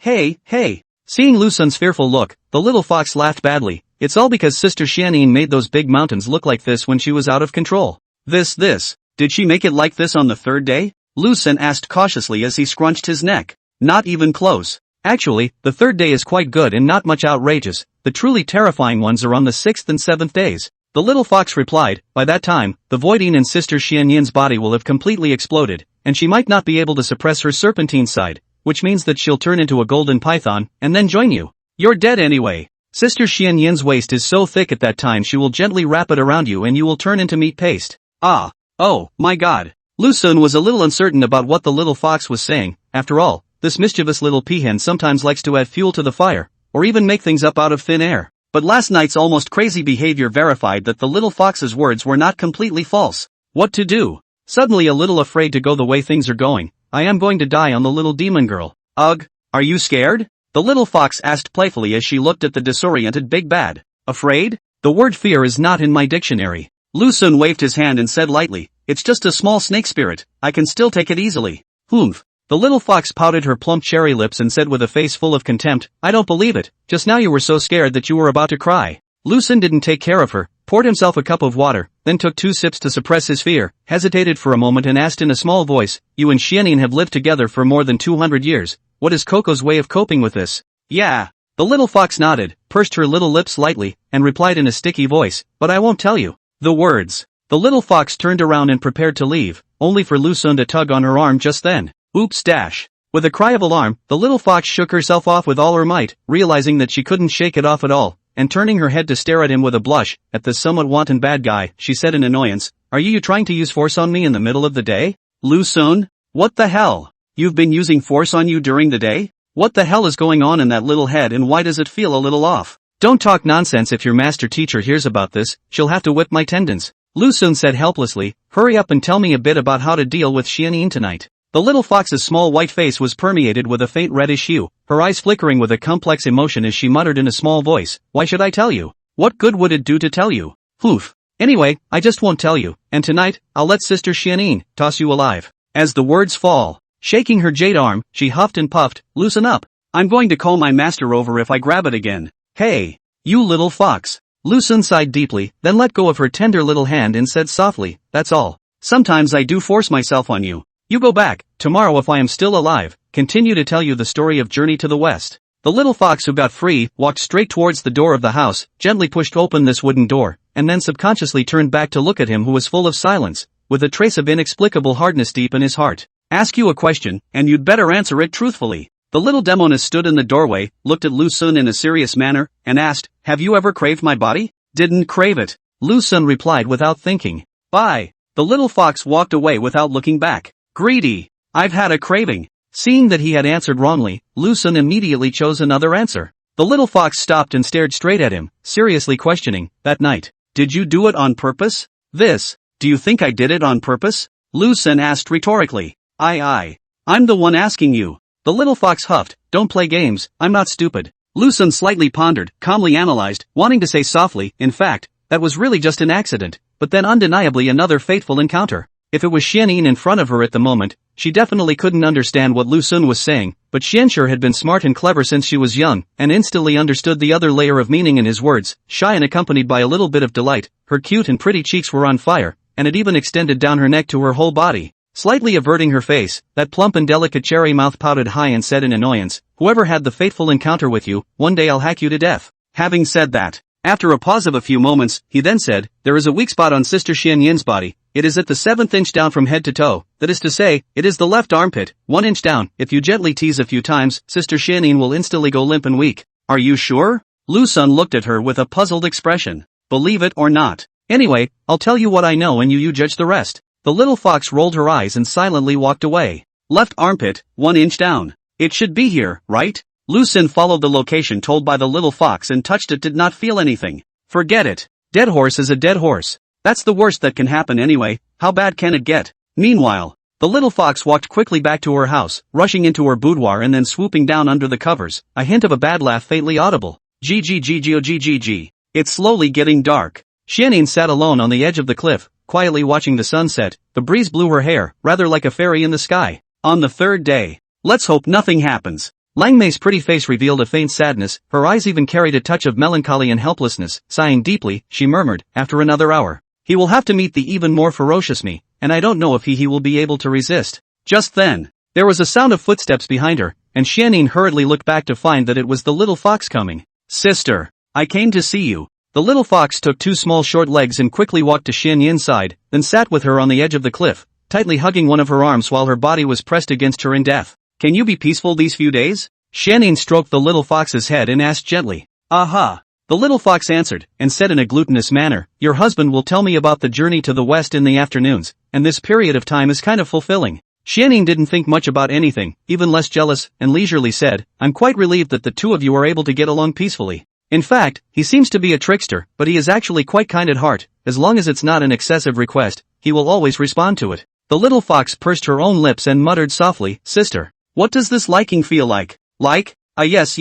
Seeing Lucen's fearful look, the little fox laughed badly. It's all because Sister Xianyin made those big mountains look like this when she was out of control. Did she make it like this on the 3rd day? Lucen asked cautiously as he scrunched his neck. Not even close. Actually, the 3rd day is quite good and not much outrageous. The truly terrifying ones are on the 6th and 7th days. The little fox replied, By that time, the voiding in Sister Xianyin's body will have completely exploded, and she might not be able to suppress her serpentine side, which means that she'll turn into a golden python, and then join you. You're dead anyway. Sister Xianyin's waist is so thick at that time she will gently wrap it around you and you will turn into meat paste. Oh, my god. Lucen was a little uncertain about what the little fox was saying. After all, this mischievous little peahen sometimes likes to add fuel to the fire, or even make things up out of thin air. But last night's almost crazy behavior verified that the little fox's words were not completely false. What to do? Suddenly a little afraid to go the way things are going. I am going to die on the little demon girl. Ugh, are you scared? The little fox asked playfully as she looked at the disoriented big bad. Afraid? The word fear is not in my dictionary. Lu Sun waved his hand and said lightly, it's just a small snake spirit, I can still take it easily. Humph. The little fox pouted her plump cherry lips and said with a face full of contempt, I don't believe it, just now you were so scared that you were about to cry. Lu Sun didn't take care of her, poured himself a cup of water, then took 2 sips to suppress his fear, hesitated for a moment and asked in a small voice, you and Xianin have lived together for more than 200 years, what is Coco's way of coping with this? Yeah. The little fox nodded, pursed her little lips slightly, and replied in a sticky voice, but I won't tell you. The words. The little fox turned around and prepared to leave, only for Lu Sun to tug on her arm just then. Oops dash. With a cry of alarm, the little fox shook herself off with all her might, realizing that she couldn't shake it off at all, and turning her head to stare at him with a blush, at the somewhat wanton bad guy, she said in annoyance, are you trying to use force on me in the middle of the day? Lu Sun? What the hell? You've been using force on you during the day? What the hell is going on in that little head and why does it feel a little off? Don't talk nonsense. If your master teacher hears about this, she'll have to whip my tendons. Lu Sun said helplessly, hurry up and tell me a bit about how to deal with Xianin tonight. The little fox's small white face was permeated with a faint reddish hue, her eyes flickering with a complex emotion as she muttered in a small voice, why should I tell you? What good would it do to tell you? Poof. Anyway, I just won't tell you, and tonight, I'll let Sister Xianin toss you alive. As the words fall, shaking her jade arm, she huffed and puffed, loosen up. I'm going to call my master over if I grab it again. Hey, you little fox. Lu Sun sighed deeply, then let go of her tender little hand and said softly, that's all. Sometimes I do force myself on you. You go back, tomorrow if I am still alive, continue to tell you the story of Journey to the West. The little fox who got free, walked straight towards the door of the house, gently pushed open this wooden door, and then subconsciously turned back to look at him who was full of silence, with a trace of inexplicable hardness deep in his heart. Ask you a question, and you'd better answer it truthfully. The little Demoness stood in the doorway, looked at Lu Sun in a serious manner, and asked, have you ever craved my body? Didn't crave it. Lu Sun replied without thinking. Bye. The little fox walked away without looking back. Greedy. I've had a craving. Seeing that he had answered wrongly, Lu Sun immediately chose another answer. The little fox stopped and stared straight at him, seriously questioning, that night. Did you do it on purpose? Do you think I did it on purpose? Lu Sun asked rhetorically. I'm the one asking you. The little fox huffed, don't play games, I'm not stupid. Lu Sun slightly pondered, calmly analyzed, wanting to say softly, in fact, that was really just an accident, but then undeniably another fateful encounter. If it was Xianin in front of her at the moment, she definitely couldn't understand what Lu Sun was saying, but Xianxue had been smart and clever since she was young, and instantly understood the other layer of meaning in his words, shy and accompanied by a little bit of delight. Her cute and pretty cheeks were on fire, and it even extended down her neck to her whole body. Slightly averting her face, that plump and delicate cherry mouth pouted high and said in annoyance, whoever had the fateful encounter with you, one day I'll hack you to death. Having said that, after a pause of a few moments, he then said, there is a weak spot on Sister Xianyin's body. It is at the 7th inch down from head to toe, that is to say, it is the left armpit, 1 inch down. If you gently tease a few times, Sister Xianying will instantly go limp and weak. Are you sure? Lu Sun looked at her with a puzzled expression. Believe it or not. Anyway, I'll tell you what I know and you judge the rest. The little fox rolled her eyes and silently walked away. Left armpit, 1 inch down. It should be here, right? Lu Sun followed the location told by the little fox and touched it, did not feel anything. Forget it. Dead horse is a dead horse. That's the worst that can happen anyway, how bad can it get? Meanwhile, the little fox walked quickly back to her house, rushing into her boudoir and then swooping down under the covers, a hint of a bad laugh faintly audible. GGGGOGGG. It's slowly getting dark. Xianin sat alone on the edge of the cliff, quietly watching the sunset. The breeze blew her hair, rather like a fairy in the sky. On the 3rd day. Let's hope nothing happens. Lang Mei's pretty face revealed a faint sadness, her eyes even carried a touch of melancholy and helplessness. Sighing deeply, she murmured, after another hour. He will have to meet the even more ferocious me, and I don't know if he will be able to resist. Just then, there was a sound of footsteps behind her, and Xianin hurriedly looked back to find that it was the little fox coming. Sister, I came to see you. The little fox took 2 small short legs and quickly walked to Xianyin's side, then sat with her on the edge of the cliff, tightly hugging one of her arms while her body was pressed against her in death. Can you be peaceful these few days? Xianin stroked the little fox's head and asked gently. Aha! The little fox answered, and said in a glutinous manner, your husband will tell me about the journey to the west in the afternoons, and this period of time is kind of fulfilling. Xianin didn't think much about anything, even less jealous, and leisurely said, I'm quite relieved that the two of you are able to get along peacefully. In fact, he seems to be a trickster, but he is actually quite kind at heart. As long as it's not an excessive request, he will always respond to it. The little fox pursed her own lips and muttered softly, "Sister, what does this liking feel like?" "Like? Yes.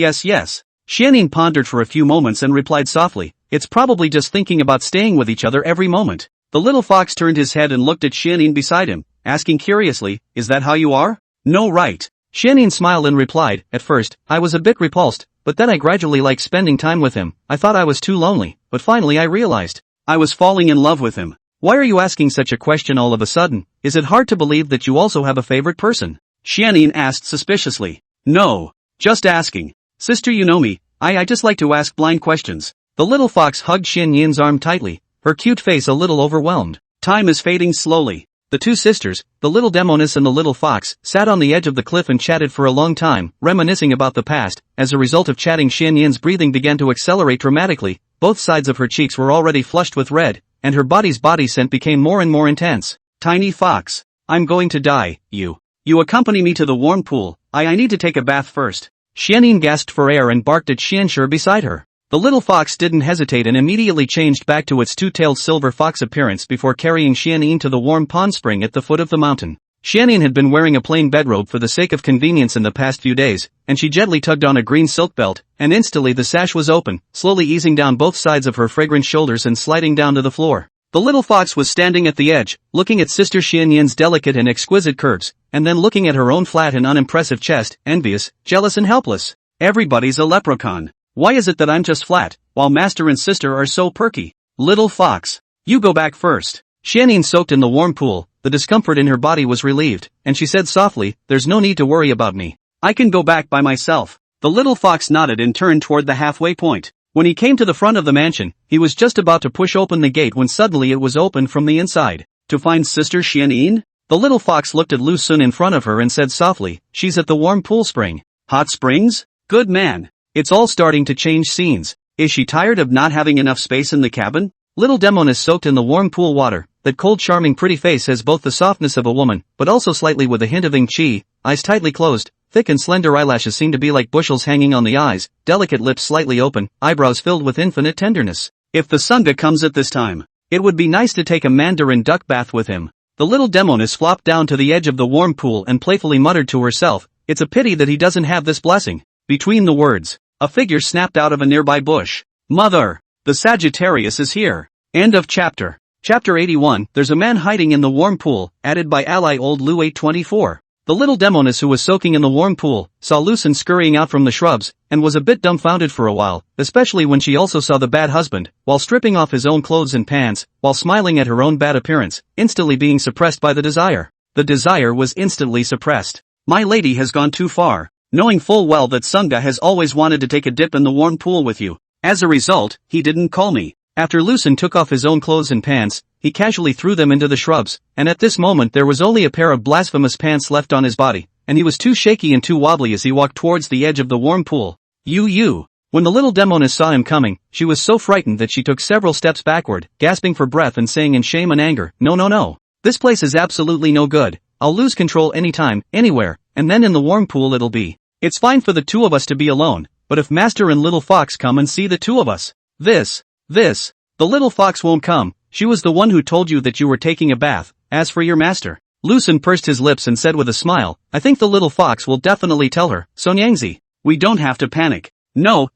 Xianyin pondered for a few moments and replied softly, "It's probably just thinking about staying with each other every moment." The little fox turned his head and looked at Xianyin beside him, asking curiously, "Is that how you are?" "No, right." Xianyin smiled and replied, "At first, I was a bit repulsed, but then I gradually liked spending time with him. I thought I was too lonely, but finally I realized I was falling in love with him." "Why are you asking such a question all of a sudden? Is it hard to believe that you also have a favorite person?" Xianyin asked suspiciously. "No. Just asking. Sister, you know me, I just like to ask blind questions." The little fox hugged Xianyin's arm tightly, her cute face a little overwhelmed. Time is fading slowly. The two sisters, the little Demoness and the little fox, sat on the edge of the cliff and chatted for a long time, reminiscing about the past. As a result of chatting, Xianyin's breathing began to accelerate dramatically, both sides of her cheeks were already flushed with red, and her body's body scent became more and more intense. "Tiny fox, I'm going to die, you accompany me to the warm pool, I need to take a bath first." Xianyin gasped for air and barked at Xianshi beside her. The little fox didn't hesitate and immediately changed back to its two-tailed silver fox appearance before carrying Xianyin to the warm pond spring at the foot of the mountain. Xianyin had been wearing a plain bedrobe for the sake of convenience in the past few days, and she gently tugged on a green silk belt, and instantly the sash was open, slowly easing down both sides of her fragrant shoulders and sliding down to the floor. The little fox was standing at the edge, looking at Sister Xianyin's delicate and exquisite curves, and then looking at her own flat and unimpressive chest, envious, jealous and helpless. "Everybody's a leprechaun. Why is it that I'm just flat, while master and sister are so perky? Little fox, you go back first." Xianyin soaked in the warm pool, the discomfort in her body was relieved, and she said softly, "There's no need to worry about me. I can go back by myself." The little fox nodded and turned toward the halfway point. When he came to the front of the mansion, he was just about to push open the gate when suddenly it was opened from the inside. "To find Sister Xianyin?" The little fox looked at Lu Sun in front of her and said softly, "She's at the warm pool spring." "Hot springs? Good man. It's all starting to change scenes. Is she tired of not having enough space in the cabin?" Little Demoness soaked in the warm pool water. That cold charming pretty face has both the softness of a woman, but also slightly with a hint of ing chi, eyes tightly closed, thick and slender eyelashes seem to be like bushels hanging on the eyes, delicate lips slightly open, eyebrows filled with infinite tenderness. "If the Sangha comes at this time, it would be nice to take a mandarin duck bath with him." The little Demoness flopped down to the edge of the warm pool and playfully muttered to herself, "It's a pity that he doesn't have this blessing." Between the words, a figure snapped out of a nearby bush. "Mother! The Sagittarius is here." End of chapter. Chapter 81, There's a Man Hiding in the Warm Pool, added by ally old Lu 824. The little Demoness who was soaking in the warm pool, saw Lu Sun scurrying out from the shrubs, and was a bit dumbfounded for a while, especially when she also saw the bad husband, while stripping off his own clothes and pants, while smiling at her own bad appearance, instantly being suppressed by the desire. The desire was instantly suppressed. "My lady has gone too far, knowing full well that Sangha has always wanted to take a dip in the warm pool with you. As a result, he didn't call me." After Lu Sun took off his own clothes and pants, he casually threw them into the shrubs, and at this moment there was only a pair of blasphemous pants left on his body, and he was too shaky and too wobbly as he walked towards the edge of the warm pool. You. When the little Demoness saw him coming, she was so frightened that she took several steps backward, gasping for breath and saying in shame and anger, No. This place is absolutely no good. I'll lose control anytime, anywhere, and then in the warm pool it'll be. It's fine for the two of us to be alone, but if Master and Little Fox come and see the two of us, the little fox won't come. She was the one who told you that you were taking a bath. As for your master, Lu Sun pursed his lips and said with a smile, I think the little fox will definitely tell her. Sonyangzi, we don't have to panic. No.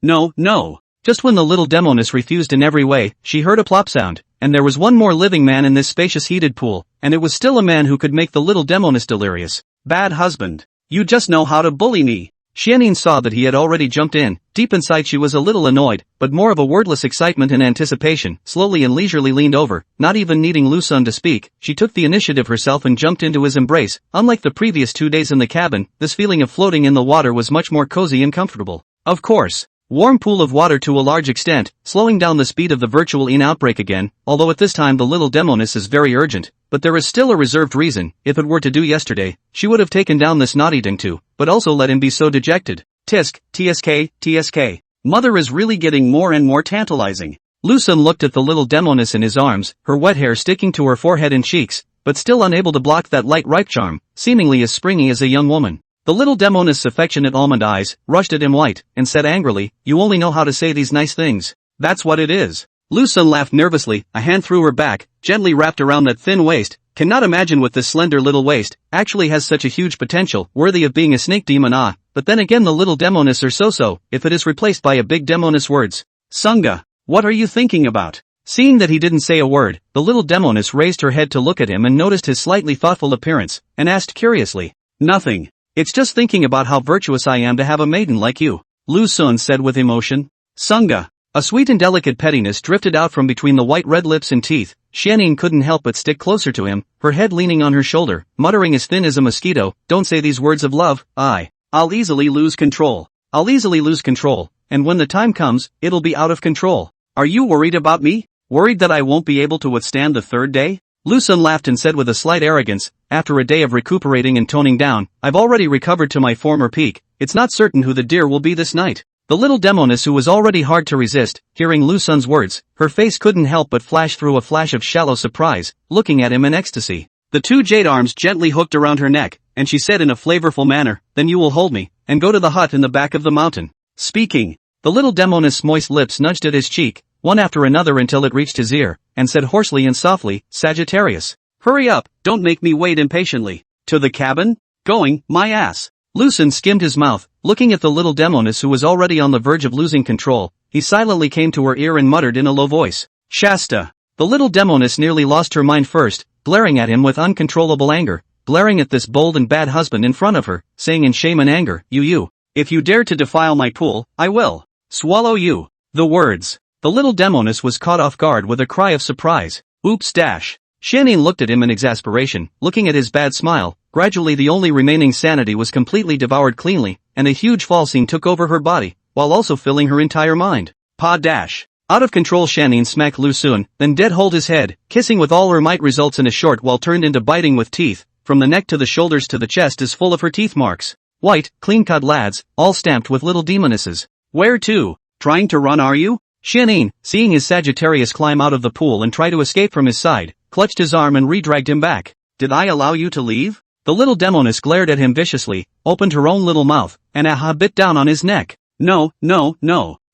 Just when the little Demoness refused in every way, she heard a plop sound, and there was one more living man in this spacious heated pool, and it was still a man who could make the little Demoness delirious. Bad husband. You just know how to bully me. Xianyin saw that he had already jumped in. Deep inside she was a little annoyed, but more of a wordless excitement and anticipation. Slowly and leisurely leaned over, not even needing Lu Sun to speak, she took the initiative herself and jumped into his embrace. Unlike the previous 2 days in the cabin, this feeling of floating in the water was much more cozy and comfortable. Of course. Warm pool of water to a large extent, slowing down the speed of the virtual outbreak again, although at this time the little Demoness is very urgent, but there is still a reserved reason. If it were to do yesterday, she would have taken down this naughty ding too, but also let him be so dejected. TSK. Mother is really getting more and more tantalizing. Lu Sun looked at the little Demoness in his arms, her wet hair sticking to her forehead and cheeks, but still unable to block that light ripe charm, seemingly as springy as a young woman. The The little Demoness' affectionate almond eyes rushed at him white, and said angrily, "You only know how to say these nice things. That's what it is." Lu Sun laughed nervously, a hand through her back, gently wrapped around that thin waist. Cannot imagine what this slender little waist actually has such a huge potential, worthy of being a snake demon. But then again the little Demoness are so-so, if it is replaced by a big Demoness words. Sunga, what are you thinking about? Seeing that he didn't say a word, the little Demoness raised her head to look at him and noticed his slightly thoughtful appearance, and asked curiously. Nothing. It's just thinking about how virtuous I am to have a maiden like you, Lu Sun said with emotion. Sunga. A sweet and delicate pettiness drifted out from between the white red lips and teeth. Xianyin couldn't help but stick closer to him, her head leaning on her shoulder, muttering as thin as a mosquito, "Don't say these words of love, I'll easily lose control. I'll easily lose control, and when the time comes, it'll be out of control. Are you worried about me? Worried that I won't be able to withstand the third day?" Lu Sun laughed and said with a slight arrogance, "After a day of recuperating and toning down, I've already recovered to my former peak. It's not certain who the dear will be this night." The little Demoness, who was already hard to resist, hearing Lu Sun's words, her face couldn't help but flash through a flash of shallow surprise, looking at him in ecstasy. The two jade arms gently hooked around her neck, and she said in a flavorful manner, "Then you will hold me, and go to the hut in the back of the mountain." Speaking, the little Demoness' moist lips nudged at his cheek, one after another until it reached his ear, and said hoarsely and softly, "Sagittarius. Hurry up, don't make me wait impatiently." To the cabin? Going, my ass. Lu Sun skimmed his mouth, looking at the little Demoness who was already on the verge of losing control. He silently came to her ear and muttered in a low voice, "Shasta." The little Demoness nearly lost her mind first, glaring at him with uncontrollable anger, glaring at this bold and bad husband in front of her, saying in shame and anger, You, if you dare to defile my pool, I will swallow you." The words. The little Demoness was caught off guard with a cry of surprise. Oops dash. Xianyin looked at him in exasperation, looking at his bad smile. Gradually the only remaining sanity was completely devoured cleanly, and a huge fall scene took over her body, while also filling her entire mind. Pa dash. Out of control Xianyin smacked Lu Sun, then dead hold his head, kissing with all her might results in a short while turned into biting with teeth. From the neck to the shoulders to the chest is full of her teeth marks. White, clean-cut lads, all stamped with little demonesses. Where to? Trying to run are you? Xianyin, seeing his Sagittarius climb out of the pool and try to escape from his side, clutched his arm and re-dragged him back. Did I allow you to leave? The little Demoness glared at him viciously, opened her own little mouth, and bit down on his neck. No.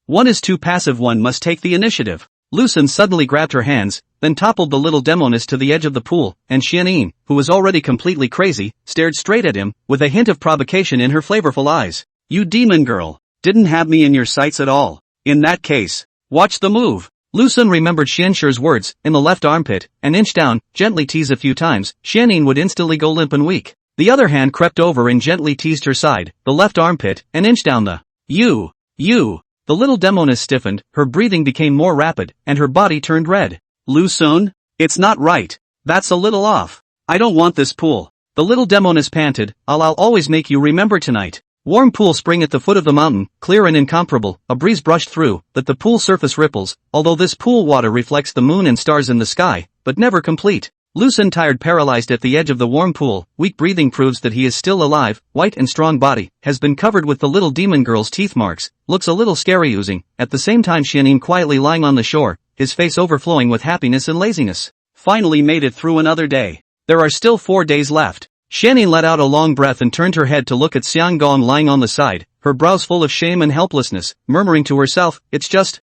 One is too passive, one must take the initiative. Lu Sun suddenly grabbed her hands, then toppled the little Demoness to the edge of the pool, and Xianyin, who was already completely crazy, stared straight at him, with a hint of provocation in her flavorful eyes. You demon girl. Didn't have me in your sights at all. In that case, watch the move. Lu Sun remembered Xianshir's words, in the left armpit, and inched down, gently tease a few times, Xianyin would instantly go limp and weak. The other hand crept over and gently teased her side, the left armpit, and inched down the you. The little Demoness stiffened, her breathing became more rapid, and her body turned red. Lu Sun? It's not right. That's a little off. I don't want this pool. The little Demoness panted, I'll always make you remember tonight. Warm pool spring at the foot of the mountain, clear and incomparable, a breeze brushed through, that the pool surface ripples, although this pool water reflects the moon and stars in the sky, but never complete. Lu Sun, tired, paralyzed at the edge of the warm pool, weak breathing proves that he is still alive, white and strong body, has been covered with the little demon girl's teeth marks, looks a little scary oozing, at the same time Xianyin quietly lying on the shore, his face overflowing with happiness and laziness. Finally made it through another day. There are still 4 days left. Xianyin let out a long breath and turned her head to look at Xiang Gong lying on the side, her brows full of shame and helplessness, murmuring to herself, It's just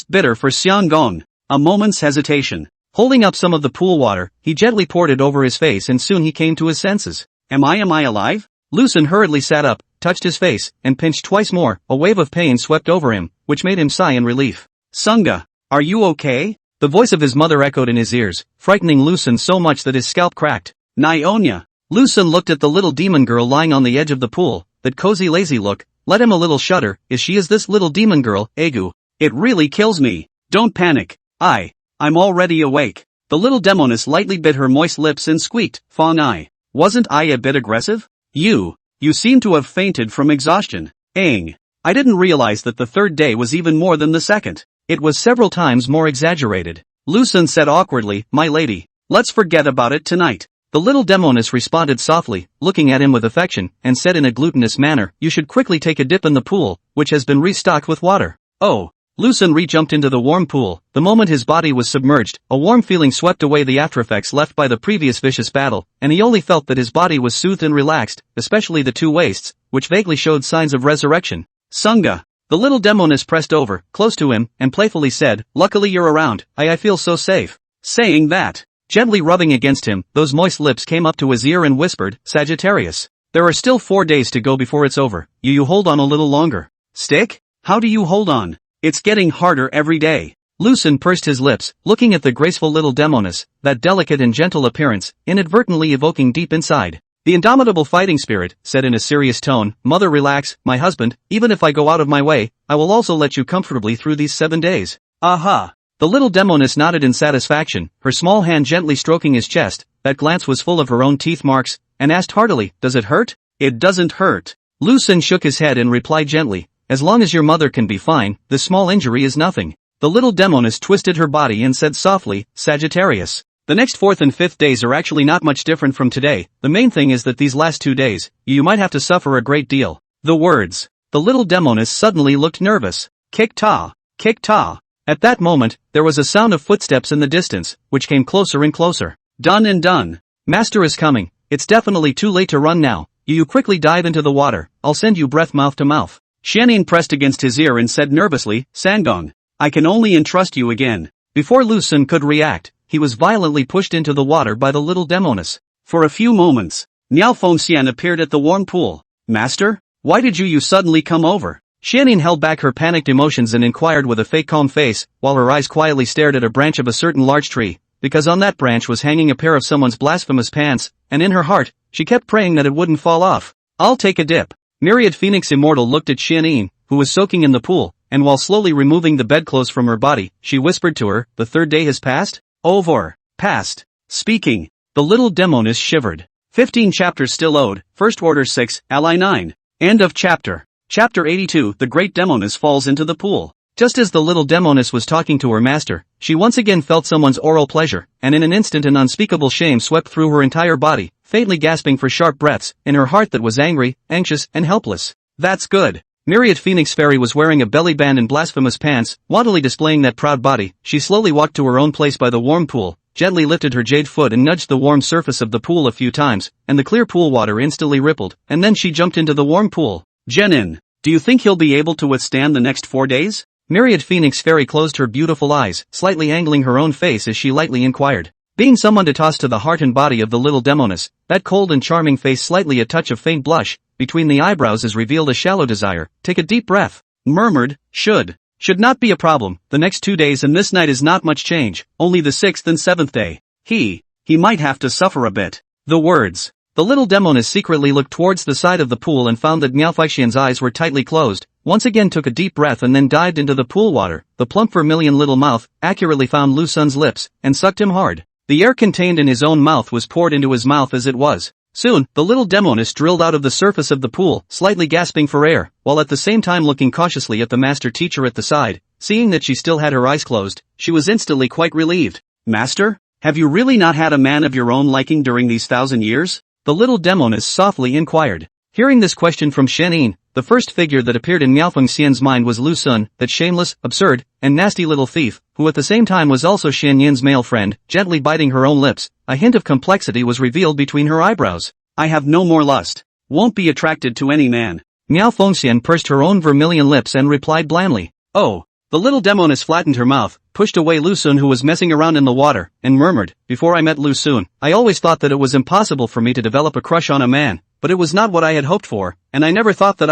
bitter for Xiang Gong. A moment's hesitation. Holding up some of the pool water, he gently poured it over his face and soon he came to his senses. Am I alive? Lu Sun hurriedly sat up, touched his face, and pinched twice more. A wave of pain swept over him, which made him sigh in relief. Sunga, are you okay? The voice of his mother echoed in his ears, frightening Lu Sun so much that his scalp cracked. Nyonya. Lu Sun looked at the little demon girl lying on the edge of the pool. That cozy lazy look let him a little shudder. Is this little demon girl, Egu? It really kills me. Don't panic. I'm already awake. The little Demoness lightly bit her moist lips and squeaked, Fong I. Wasn't I a bit aggressive? You seem to have fainted from exhaustion. I didn't realize that the third day was even more than the second. It was several times more exaggerated. Lu Sun said awkwardly, My lady, let's forget about it tonight. The little Demoness responded softly, looking at him with affection, and said in a glutinous manner, You should quickly take a dip in the pool, which has been restocked with water. Oh, Lu Sun re-jumped into the warm pool. The moment his body was submerged, a warm feeling swept away the aftereffects left by the previous vicious battle, and he only felt that his body was soothed and relaxed, especially the two waists, which vaguely showed signs of resurrection. Sunga. The little Demoness pressed over, close to him, and playfully said, "Luckily you're around, I feel so safe." Saying that, gently rubbing against him, those moist lips came up to his ear and whispered, "Sagittarius. There are still 4 days to go before it's over. You hold on a little longer." Stick? How do you hold on? It's getting harder every day. Lu Sun pursed his lips, looking at the graceful little Demoness, that delicate and gentle appearance, inadvertently evoking deep inside. "The indomitable fighting spirit," said in a serious tone, "Mother, relax, my husband, even if I go out of my way, I will also let you comfortably through these 7 days. Aha." The little Demoness nodded in satisfaction, her small hand gently stroking his chest. That glance was full of her own teeth marks, and asked heartily, "Does it hurt?" "It doesn't hurt." Lu Sun shook his head and replied gently, "As long as your mother can be fine, this small injury is nothing." The little Demoness twisted her body and said softly, "Sagittarius. The next 4th and 5th days are actually not much different from today. The main thing is that these last 2 days, you might have to suffer a great deal." The words. The little Demoness suddenly looked nervous. Kick-ta. Kick-ta. At that moment, there was a sound of footsteps in the distance, which came closer and closer. "Done and done. Master is coming. It's definitely too late to run now. You quickly dive into the water. I'll send you breath mouth to mouth." Xianyin pressed against his ear and said nervously, "Sangong. I can only entrust you again." Before Lu Sun could react, he was violently pushed into the water by the little Demoness. For a few moments, Niao Fengxian appeared at the warm pool. "Master? Why did you suddenly come over?" Xianyin held back her panicked emotions and inquired with a fake calm face, while her eyes quietly stared at a branch of a certain large tree, because on that branch was hanging a pair of someone's blasphemous pants, and in her heart, she kept praying that it wouldn't fall off. "I'll take a dip." Myriad Phoenix Immortal looked at Xianyin, who was soaking in the pool, and while slowly removing the bedclothes from her body, she whispered to her, "The 3rd day has passed?" "Over. Past." Speaking. The little Demoness shivered. 15 chapters still owed, First Order 6, Ally 9. End of chapter. Chapter 82. The Great Demoness falls into the pool. Just as the little Demoness was talking to her master, she once again felt someone's oral pleasure, and in an instant an unspeakable shame swept through her entire body, faintly gasping for sharp breaths, in her heart that was angry, anxious, and helpless. "That's good." Myriad Phoenix Fairy was wearing a belly band and blasphemous pants, wottily displaying that proud body. She slowly walked to her own place by the warm pool, gently lifted her jade foot and nudged the warm surface of the pool a few times, and the clear pool water instantly rippled, and then she jumped into the warm pool. "Jenin, do you think he'll be able to withstand the next 4 days?" Myriad Phoenix Fairy closed her beautiful eyes, slightly angling her own face as she lightly inquired. Being someone to toss to the heart and body of the little Demoness, that cold and charming face slightly a touch of faint blush, between the eyebrows as revealed a shallow desire. "Take a deep breath." Murmured, Should not be a problem. The next 2 days and this night is not much change, only the 6th and 7th day. He might have to suffer a bit." The words. The little Demoness secretly looked towards the side of the pool and found that Miao Feixian's eyes were tightly closed, once again took a deep breath and then dived into the pool water. The plump vermilion little mouth accurately found Lu Sun's lips, and sucked him hard. The air contained in his own mouth was poured into his mouth as it was. Soon, the little Demoness drilled out of the surface of the pool, slightly gasping for air, while at the same time looking cautiously at the master teacher at the side. Seeing that she still had her eyes closed, she was instantly quite relieved. "Master? Have you really not had a man of your own liking during these 1,000 years?" The little Demoness softly inquired. Hearing this question from Xianyin, the first figure that appeared in Miao Fengxian's mind was Lu Sun, that shameless, absurd, and nasty little thief, who at the same time was also Xianyin's male friend. Gently biting her own lips, a hint of complexity was revealed between her eyebrows. "I have no more lust. Won't be attracted to any man." Miao Fengxian pursed her own vermilion lips and replied blandly. "Oh." The little Demoness flattened her mouth, pushed away Lu Sun who was messing around in the water, and murmured, "Before I met Lu Sun, I always thought that it was impossible for me to develop a crush on a man, but it was not what I had hoped for, and I never thought that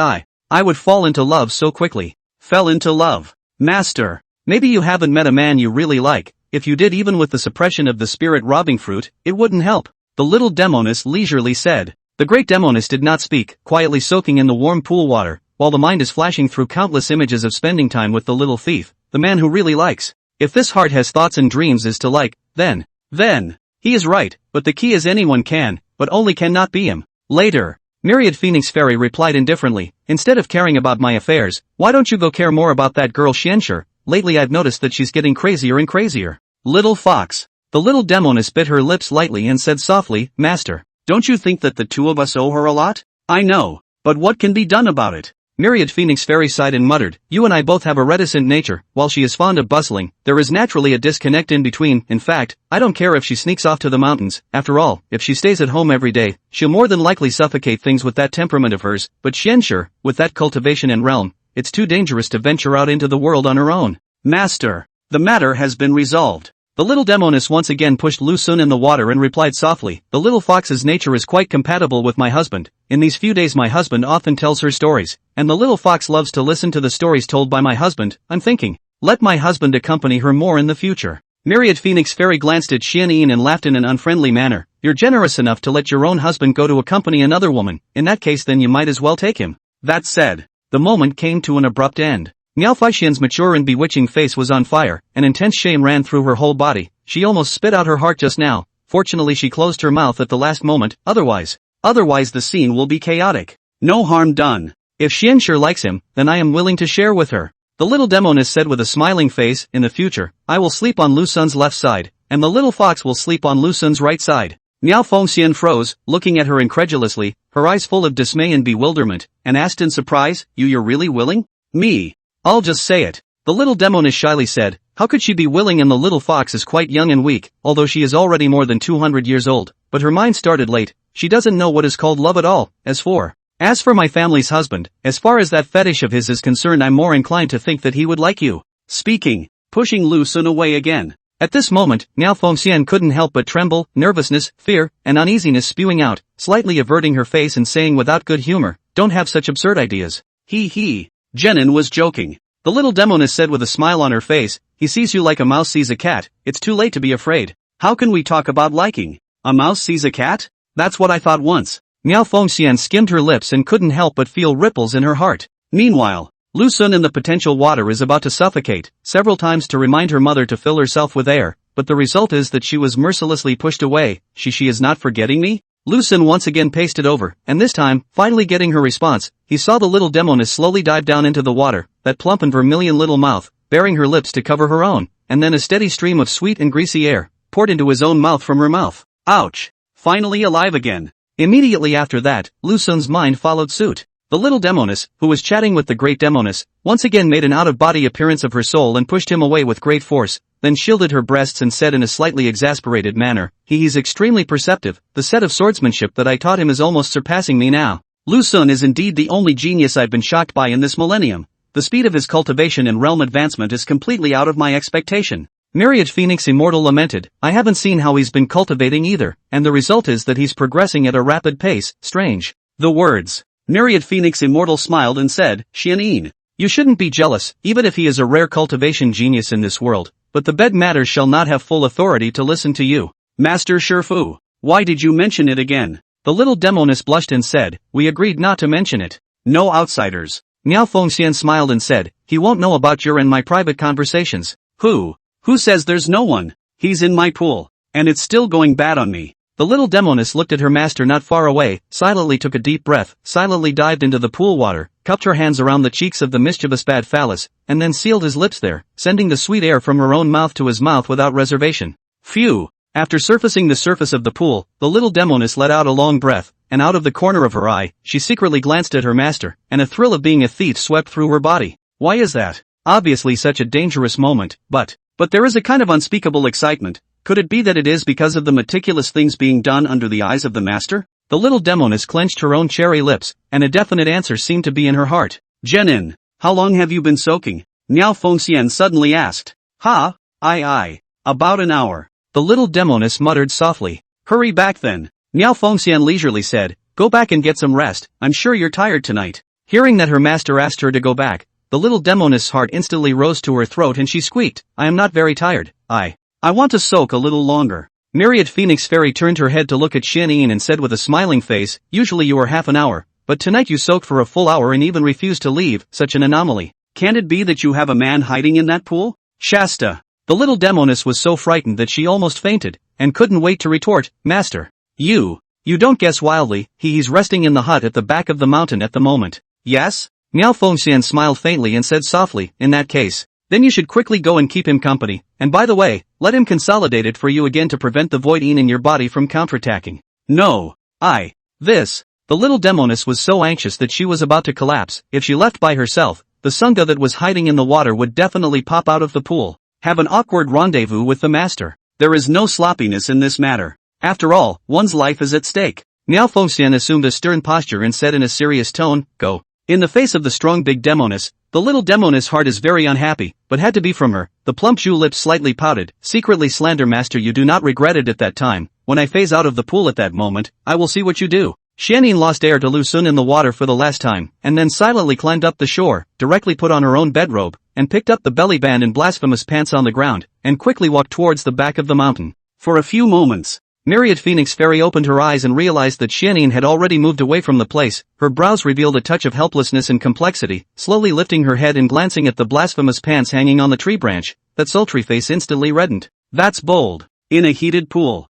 I would fall into love so quickly." "Fell into love? Master, maybe you haven't met a man you really like. If you did, even with the suppression of the spirit robbing fruit, it wouldn't help," the little Demoness leisurely said. The great Demoness did not speak, quietly soaking in the warm pool water, while the mind is flashing through countless images of spending time with the little thief, the man who really likes. If this heart has thoughts and dreams is to like, then, he is right, but the key is anyone can, but only cannot be him. Later, Myriad Phoenix Fairy replied indifferently, "Instead of caring about my affairs, why don't you go care more about that girl Xianshi? Lately I've noticed that she's getting crazier and crazier." Little fox. The little Demoness bit her lips lightly and said softly, "Master, don't you think that the two of us owe her a lot?" "I know, but what can be done about it?" Myriad Phoenix Fairy sighed and muttered, you and I both have a reticent nature, while she is fond of bustling, there is naturally a disconnect in between, in fact, I don't care if she sneaks off to the mountains, after all, if she stays at home every day, she'll more than likely suffocate things with that temperament of hers, but Xianxue, with that cultivation and realm, it's too dangerous to venture out into the world on her own. Master, the matter has been resolved. The little Demoness once again pushed Lu Sun in the water and replied softly, the little fox's nature is quite compatible with my husband, in these few days my husband often tells her stories, and the little fox loves to listen to the stories told by my husband, I'm thinking, let my husband accompany her more in the future. Myriad Phoenix Fairy glanced at Xian and laughed in an unfriendly manner, you're generous enough to let your own husband go to accompany another woman, in that case then you might as well take him. That said, the moment came to an abrupt end. Miao Faixian's mature and bewitching face was on fire, and intense shame ran through her whole body, she almost spit out her heart just now, fortunately she closed her mouth at the last moment, otherwise the scene will be chaotic. No harm done. If Xianxue likes him, then I am willing to share with her. The little Demoness said with a smiling face, in the future, I will sleep on Lu Sun's left side, and the little fox will sleep on Lu Sun's right side. Miao Fengxian froze, looking at her incredulously, her eyes full of dismay and bewilderment, and asked in surprise, you're really willing? Me? I'll just say it. The little Demoness shyly said, how could she be willing and the little fox is quite young and weak, although she is already more than 200 years old, but her mind started late, she doesn't know what is called love at all, as for my family's husband, as far as that fetish of his is concerned I'm more inclined to think that he would like you. Speaking, pushing Lu Sun away again. At this moment, Miao Fengxian couldn't help but tremble, nervousness, fear, and uneasiness spewing out, slightly averting her face and saying without good humor, don't have such absurd ideas. He. Jenin was joking. The little Demoness said with a smile on her face, he sees you like a mouse sees a cat, it's too late to be afraid. How can we talk about liking? A mouse sees a cat? That's what I thought once. Miao Fengxian skimmed her lips and couldn't help but feel ripples in her heart. Meanwhile, Lu Sun in the potential water is about to suffocate, several times to remind her mother to fill herself with air, but the result is that she was mercilessly pushed away. She is not forgetting me? Lu Sun once again paced it over, and this time, finally getting her response, he saw the little Demoness slowly dive down into the water, that plump and vermilion little mouth, baring her lips to cover her own, and then a steady stream of sweet and greasy air, poured into his own mouth from her mouth. Ouch! Finally alive again. Immediately after that, Lu Sun's mind followed suit. The little Demoness, who was chatting with the great Demoness, once again made an out-of-body appearance of her soul and pushed him away with great force, then shielded her breasts and said in a slightly exasperated manner, he's extremely perceptive, the set of swordsmanship that I taught him is almost surpassing me now. Lu Sun is indeed the only genius I've been shocked by in this millennium. The speed of his cultivation and realm advancement is completely out of my expectation. Myriad Phoenix Immortal lamented, I haven't seen how he's been cultivating either, and the result is that he's progressing at a rapid pace, strange. The words. Myriad Phoenix Immortal smiled and said, Xian, you shouldn't be jealous, even if he is a rare cultivation genius in this world, but the bed matters shall not have full authority to listen to you. Master Shifu, why did you mention it again? The little Demoness blushed and said, we agreed not to mention it. No outsiders. Miao Fengxian smiled and said, he won't know about your and my private conversations. Who says there's no one? He's in my pool, and it's still going bad on me. The little Demoness looked at her master not far away, silently took a deep breath, silently dived into the pool water, cupped her hands around the cheeks of the mischievous bad phallus, and then sealed his lips there, sending the sweet air from her own mouth to his mouth without reservation. Phew! After surfacing the surface of the pool, the little Demoness let out a long breath, and out of the corner of her eye, she secretly glanced at her master, and a thrill of being a thief swept through her body. Why is that? Obviously such a dangerous moment, but there is a kind of unspeakable excitement. Could it be that it is because of the meticulous things being done under the eyes of the master? The little Demoness clenched her own cherry lips, and a definite answer seemed to be in her heart. Jenin, how long have you been soaking? Miao Fengxian suddenly asked. About an hour. The little Demoness muttered softly. Hurry back then. Miao Fengxian leisurely said, go back and get some rest, I'm sure you're tired tonight. Hearing that her master asked her to go back, the little Demoness' heart instantly rose to her throat and she squeaked, I am not very tired, I want to soak a little longer. Myriad Phoenix Fairy turned her head to look at Xian and said with a smiling face, usually you are half an hour, but tonight you soaked for a full hour and even refused to leave, such an anomaly. Can't it be that you have a man hiding in that pool? Shasta. The little Demoness was so frightened that she almost fainted, and couldn't wait to retort, Master. You don't guess wildly, he's resting in the hut at the back of the mountain at the moment. Yes? Miao Fengxian smiled faintly and said softly, in that case, then you should quickly go and keep him company, and by the way, let him consolidate it for you again to prevent the void in your body from counterattacking. No, this The little Demoness was so anxious that she was about to collapse. If she left by herself, the Sunga that was hiding in the water would definitely pop out of the pool. Have an awkward rendezvous with the master. There is no sloppiness in this matter. After all, one's life is at stake. Miao Fengxian assumed a stern posture and said in a serious tone, "Go." In the face of the strong big Demoness, the little Demoness' heart is very unhappy, but had to be from her. The plump Zhu lips slightly pouted. Secretly slander master, you do not regret it at that time. When I phase out of the pool at that moment, I will see what you do. Xianyin lost air to Lu Sun in the water for the last time, and then silently climbed up the shore, directly put on her own bedrobe, and picked up the belly band and blasphemous pants on the ground, and quickly walked towards the back of the mountain. For a few moments, Myriad Phoenix Fairy opened her eyes and realized that Xianyin had already moved away from the place. Her brows revealed a touch of helplessness and complexity. Slowly lifting her head and glancing at the blasphemous pants hanging on the tree branch, that sultry face instantly reddened. That's bold. In a heated pool.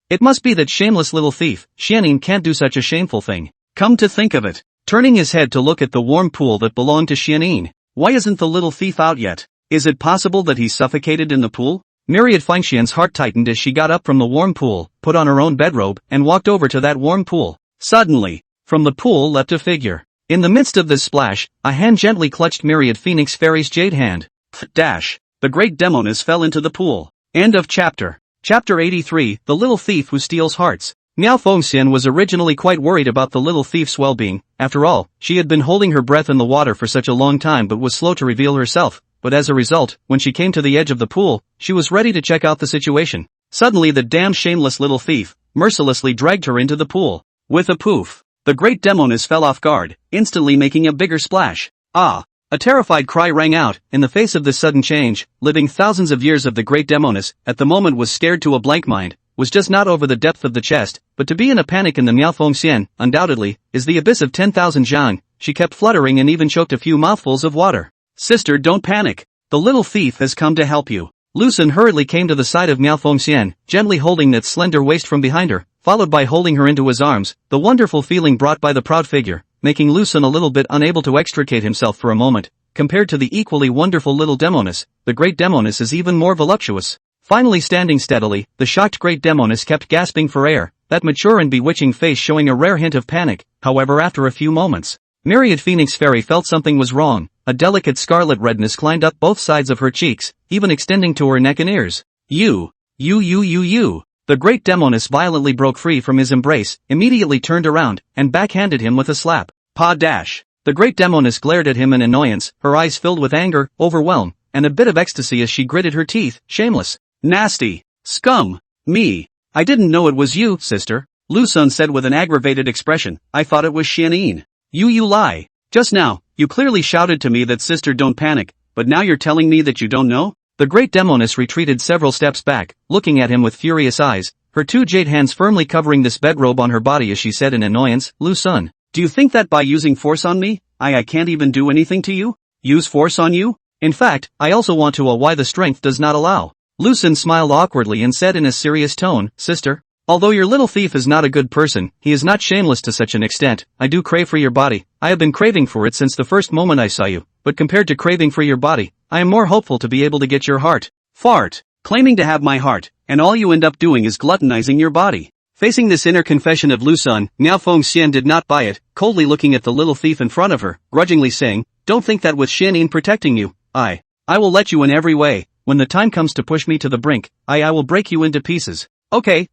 It must be that shameless little thief. Xianyin can't do such a shameful thing. Come to think of it. Turning his head to look at the warm pool that belonged to Xianyin. Why isn't the little thief out yet? Is it possible that he's suffocated in the pool? Myriad Fengxian's heart tightened as she got up from the warm pool, put on her own bedrobe, and walked over to that warm pool. Suddenly, from the pool leapt a figure. In the midst of this splash, a hand gently clutched Myriad Phoenix Fairy's jade hand. Dash. The great Demoness fell into the pool. End of chapter. Chapter 83, The Little Thief Who Steals Hearts. Miao Fengxian was originally quite worried about the little thief's well-being. After all, she had been holding her breath in the water for such a long time but was slow to reveal herself. But as a result, when she came to the edge of the pool, she was ready to check out the situation. Suddenly the damn shameless little thief mercilessly dragged her into the pool. With a poof, the great Demoness fell off guard, instantly making a bigger splash. Ah! A terrified cry rang out. In the face of this sudden change, living thousands of years of the great Demoness, at the moment was scared to a blank mind, was just not over the depth of the chest, but to be in a panic in the Miao Fengxian, undoubtedly, is the abyss of 10,000 zhang. She kept fluttering and even choked a few mouthfuls of water. Sister, don't panic. The little thief has come to help you. Lu Sun hurriedly came to the side of Miao Fengxian, gently holding that slender waist from behind her, followed by holding her into his arms, the wonderful feeling brought by the proud figure, making Lu Sun a little bit unable to extricate himself for a moment. Compared to the equally wonderful little Demoness, the great Demoness is even more voluptuous. Finally standing steadily, the shocked great Demoness kept gasping for air, that mature and bewitching face showing a rare hint of panic. However, after a few moments, Myriad Phoenix Fairy felt something was wrong. A delicate scarlet redness climbed up both sides of her cheeks, even extending to her neck and ears. You. The great Demoness violently broke free from his embrace, immediately turned around, and backhanded him with a slap. Pa dash. The great Demoness glared at him in annoyance, her eyes filled with anger, overwhelm, and a bit of ecstasy as she gritted her teeth. Shameless. Nasty. Scum. Me. I didn't know it was you, sister. Lu Sun said with an aggravated expression. I thought it was Xianyin. You lie. Just now, you clearly shouted to me that sister don't panic, but now you're telling me that you don't know? The great Demoness retreated several steps back, looking at him with furious eyes, her two jade hands firmly covering this bedrobe on her body as she said in annoyance, Lu Sun, do you think that by using force on me, I can't even do anything to you? Use force on you? In fact, I also want to why the strength does not allow. Lu Sun smiled awkwardly and said in a serious tone, sister, although your little thief is not a good person, he is not shameless to such an extent. I do crave for your body. I have been craving for it since the first moment I saw you, but compared to craving for your body, I am more hopeful to be able to get your heart. Fart. Claiming to have my heart, and all you end up doing is gluttonizing your body. Facing this inner confession of Lu Sun, Miao Fengxian did not buy it, coldly looking at the little thief in front of her, grudgingly saying, don't think that with Xianyin protecting you, I will let you in every way. When the time comes to push me to the brink, I will break you into pieces. Okay,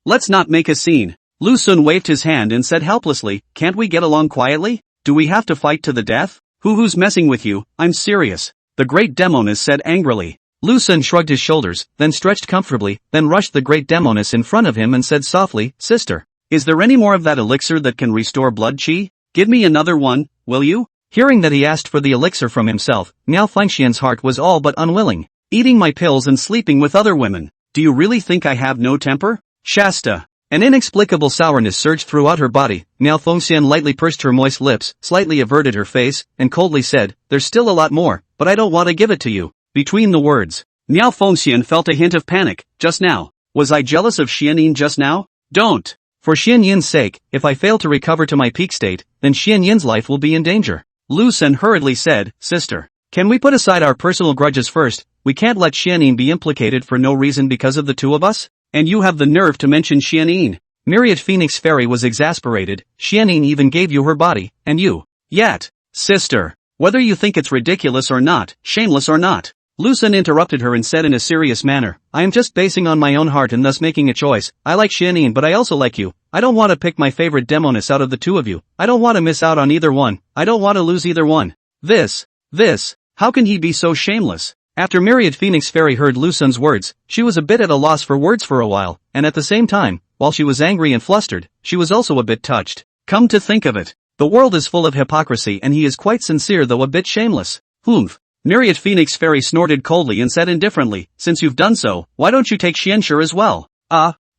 let's not make a scene. Lu Sun waved his hand and said helplessly, can't we get along quietly? Do we have to fight to the death? Who's messing with you? I'm serious. The great Demoness said angrily. Lu Sun shrugged his shoulders, then stretched comfortably, then rushed the great Demoness in front of him and said softly, sister, is there any more of that elixir that can restore blood chi? Give me another one, will you? Hearing that he asked for the elixir from himself, Miao Fengxian's heart was all but unwilling. Eating my pills and sleeping with other women. Do you really think I have no temper? Shasta. An inexplicable sourness surged throughout her body. Miao Fengxian lightly pursed her moist lips, slightly averted her face, and coldly said, there's still a lot more, but I don't want to give it to you. Between the words, Miao Fengxian felt a hint of panic. Just now. Was I jealous of Xianyin just now? Don't. For Xianyin's sake, if I fail to recover to my peak state, then Xianyin's life will be in danger. Lu Sun hurriedly said, sister, can we put aside our personal grudges first? We can't let Xianyin be implicated for no reason because of the two of us? And you have the nerve to mention Xianyin. Myriad Phoenix Fairy was exasperated. Xianyin even gave you her body, and you. Yet. Sister. Whether you think it's ridiculous or not, shameless or not. Lu Sun interrupted her and said in a serious manner, I am just basing on my own heart and thus making a choice. I like Xianyin but I also like you. I don't want to pick my favorite Demoness out of the two of you. I don't want to miss out on either one. I don't want to lose either one. This. How can he be so shameless? After Myriad Phoenix Fairy heard Lu Sun's words, she was a bit at a loss for words for a while, and at the same time, while she was angry and flustered, she was also a bit touched. Come to think of it, the world is full of hypocrisy and he is quite sincere though a bit shameless. Humph. Myriad Phoenix Fairy snorted coldly and said indifferently, since you've done so, why don't you take Xianxue as well?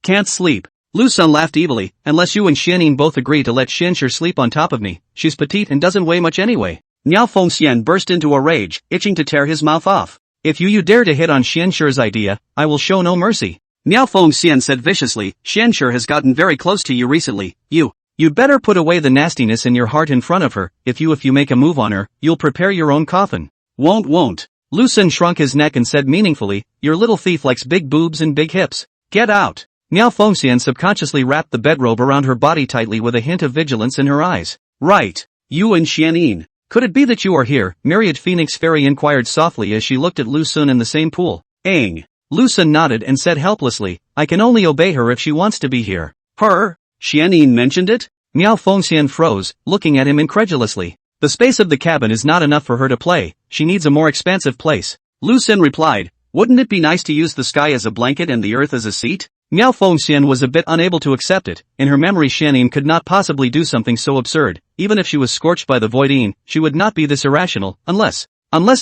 Can't sleep. Lu Sun laughed evilly, unless you and Xianyin both agree to let Xianxue sleep on top of me. She's petite and doesn't weigh much anyway. Niao Fengxian burst into a rage, itching to tear his mouth off. If you dare to hit on Xianxue's idea, I will show no mercy. Niao Fengxian said viciously, Xianxue has gotten very close to you recently. You'd better put away the nastiness in your heart in front of her. If you make a move on her, you'll prepare your own coffin. Won't. Lu Sun shrunk his neck and said meaningfully, your little thief likes big boobs and big hips. Get out. Niao Fengxian subconsciously wrapped the bedrobe around her body tightly with a hint of vigilance in her eyes. Right. You and Xianyin. Could it be that you are here? Myriad Phoenix Fairy inquired softly as she looked at Lu Sun in the same pool. Aang. Lu Sun nodded and said helplessly, I can only obey her if she wants to be here. Her? Xianyin mentioned it? Niao Fengxian froze, looking at him incredulously. The space of the cabin is not enough for her to play, she needs a more expansive place. Lu Sun replied, wouldn't it be nice to use the sky as a blanket and the earth as a seat? Niao Fengxian was a bit unable to accept it. In her memory Xianyin could not possibly do something so absurd. Even if she was scorched by the voidine, she would not be this irrational, unless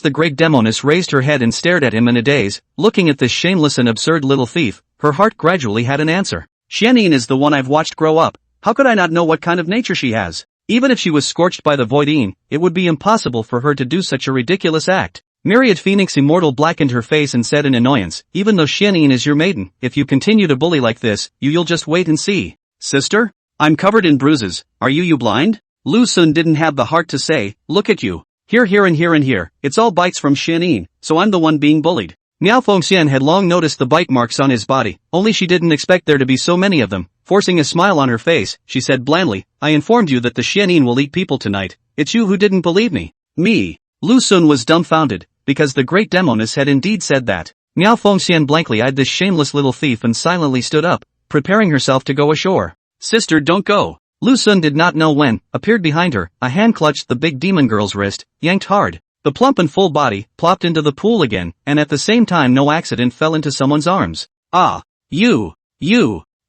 the great Demoness raised her head and stared at him in a daze. Looking at this shameless and absurd little thief, her heart gradually had an answer. Xianyin is the one I've watched grow up. How could I not know what kind of nature she has? Even if she was scorched by the voidine, it would be impossible for her to do such a ridiculous act. Myriad Phoenix Immortal blackened her face and said in annoyance, even though Xianyin is your maiden, if you continue to bully like this, you'll just wait and see. Sister? I'm covered in bruises, are you blind? Lu Sun didn't have the heart to say, look at you. Here and here, it's all bites from Xianyin, so I'm the one being bullied. Niao Fengxian had long noticed the bite marks on his body, only she didn't expect there to be so many of them. Forcing a smile on her face, she said blandly, I informed you that the Xianyin will eat people tonight. It's you who didn't believe me. Me. Lu Sun was dumbfounded, because the great Demoness had indeed said that. Niao Fengxian blankly eyed this shameless little thief and silently stood up, preparing herself to go ashore. Sister, don't go. Lu Sun did not know when, appeared behind her, a hand clutched the big demon girl's wrist, yanked hard. The plump and full body plopped into the pool again, and at the same time no accident fell into someone's arms.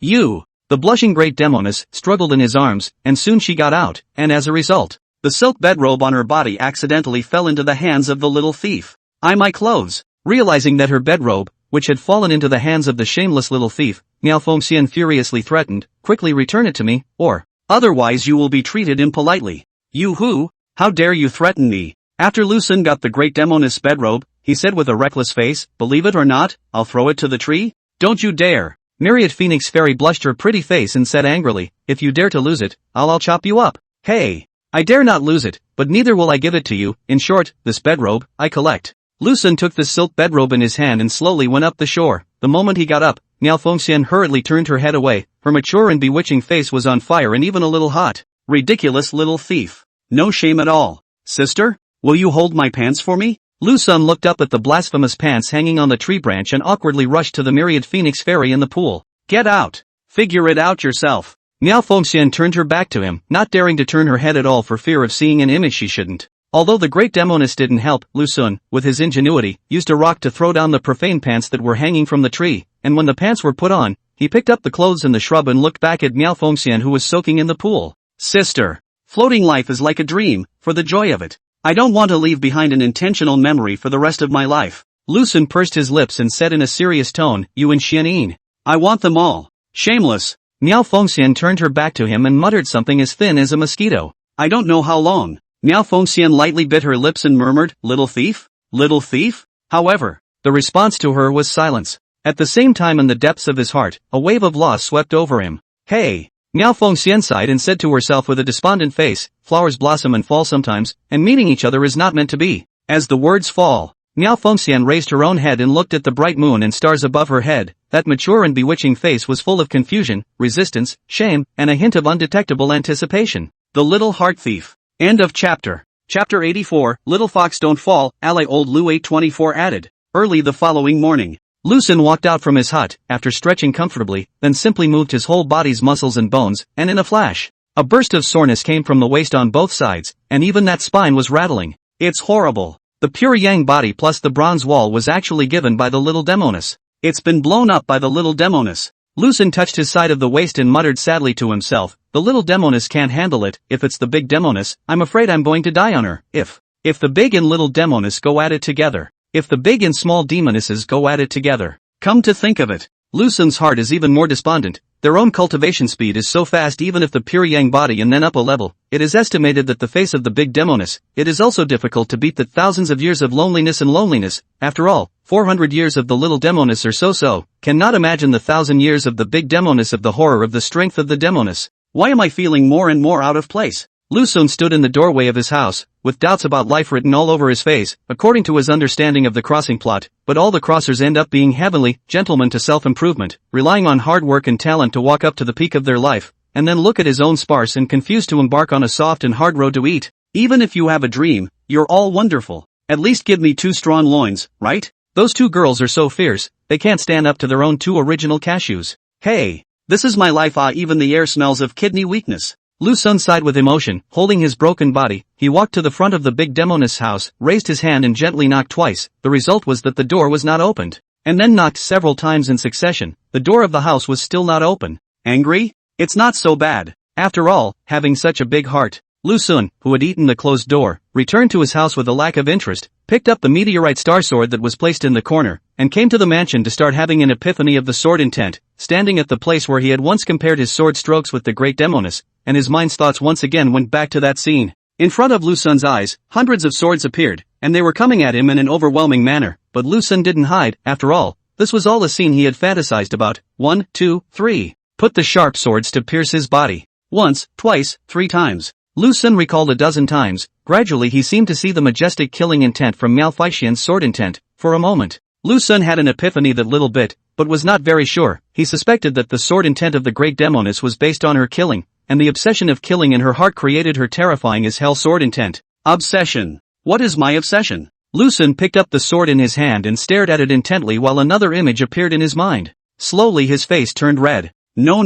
You. The blushing great Demoness struggled in his arms, and soon she got out, and as a result, the silk bedrobe on her body accidentally fell into the hands of the little thief. My clothes. Realizing that her bedrobe, which had fallen into the hands of the shameless little thief, Niao Fengxian furiously threatened, quickly return it to me, or otherwise you will be treated impolitely. You who? How dare you threaten me? After Lu Sun got the great Demoness bedrobe, he said with a reckless face, believe it or not, I'll throw it to the tree. Don't you dare. Myriad Phoenix Fairy blushed her pretty face and said angrily, if you dare to lose it, I'll chop you up. Hey. I dare not lose it, but neither will I give it to you. In short, this bedrobe, I collect. Lu Sun took the silk bedrobe in his hand and slowly went up the shore. The moment he got up, Niao Fengxian hurriedly turned her head away. Her mature and bewitching face was on fire and even a little hot. Ridiculous little thief. No shame at all. Sister? Will you hold my pants for me? Lu Sun looked up at the blasphemous pants hanging on the tree branch and awkwardly rushed to the Myriad Phoenix Fairy in the pool. Get out. Figure it out yourself. Niao Fengxian turned her back to him, not daring to turn her head at all for fear of seeing an image she shouldn't. Although the great Demoness didn't help, Lu Sun, with his ingenuity, used a rock to throw down the profane pants that were hanging from the tree, and when the pants were put on, he picked up the clothes in the shrub and looked back at Niao Fengxian who was soaking in the pool. Sister. Floating life is like a dream, for the joy of it. I don't want to leave behind an intentional memory for the rest of my life. Lu Sun pursed his lips and said in a serious tone, you and Xianyin. I want them all. Shameless. Niao Fengxian turned her back to him and muttered something as thin as a mosquito. I don't know how long. Niao Fengxian lightly bit her lips and murmured, little thief? Little thief? However, the response to her was silence. At the same time in the depths of his heart, a wave of loss swept over him. Hey! Niao Fengxian sighed and said to herself with a despondent face, flowers blossom and fall sometimes, and meeting each other is not meant to be. As the words fall, Miao Fengxian raised her own head and looked at the bright moon and stars above her head. That mature and bewitching face was full of confusion, resistance, shame, and a hint of undetectable anticipation. The Little Heart Thief. End of chapter. Chapter 84, Little Fox Don't Fall, ally Old Lu 824 added. Early the following morning, Lu Xun walked out from his hut, after stretching comfortably, then simply moved his whole body's muscles and bones, and in a flash, a burst of soreness came from the waist on both sides, and even that spine was rattling. It's horrible. The pure yang body plus the bronze wall was actually given by the little Demoness. It's been blown up by the little Demoness. Lu Xun touched his side of the waist and muttered sadly to himself, the little Demoness can't handle it. If it's the big Demoness, I'm afraid I'm going to die on her. If the big and little Demoness go at it together. If the big and small demonesses go at it together. Come to think of it, Lu Xun's heart is even more despondent. Their own cultivation speed is so fast even if the pure yang body and then up a level, it is estimated that the face of the big Demoness, it is also difficult to beat the thousands of years of loneliness. After all, 400 years of the little Demoness are so, cannot imagine the 1,000 years of the big Demoness of the horror of the strength of the Demoness. Why am I feeling more and more out of place? Lu Xun stood in the doorway of his house, with doubts about life written all over his face, according to his understanding of the crossing plot, but all the crossers end up being heavenly gentlemen to self-improvement, relying on hard work and talent to walk up to the peak of their life, and then look at his own sparse and confused to embark on a soft and hard road to eat. Even if you have a dream, you're all wonderful. At least give me 2 strong loins, right? Those 2 girls are so fierce, they can't stand up to their own 2 original cashews. Hey, this is my life. Even the air smells of kidney weakness. Lu Xun sighed with emotion, holding his broken body. He walked to the front of the big Demoness house, raised his hand and gently knocked twice. The result was that the door was not opened. And then knocked several times in succession. The door of the house was still not open. Angry? It's not so bad. After all, having such a big heart. Lu Xun, who had eaten the closed door, returned to his house with a lack of interest, picked up the meteorite star sword that was placed in the corner, and came to the mansion to start having an epiphany of the sword intent, standing at the place where he had once compared his sword strokes with the great Demoness, and his mind's thoughts once again went back to that scene. In front of Lu Xun's eyes, hundreds of swords appeared, and they were coming at him in an overwhelming manner, but Lu Xun didn't hide. After all, this was all a scene he had fantasized about. 1, 2, 3. Put the sharp swords to pierce his body. Once, twice, 3 times. Lu Xun recalled a dozen times. Gradually he seemed to see the majestic killing intent from Miao Fengxian's sword intent. For a moment, Lu Xun had an epiphany that little bit, but was not very sure. He suspected that the sword intent of the great Demoness was based on her killing, and the obsession of killing in her heart created her terrifying as hell sword intent. Obsession. What is my obsession? Lu Xun picked up the sword in his hand and stared at it intently while another image appeared in his mind. Slowly his face turned red. No.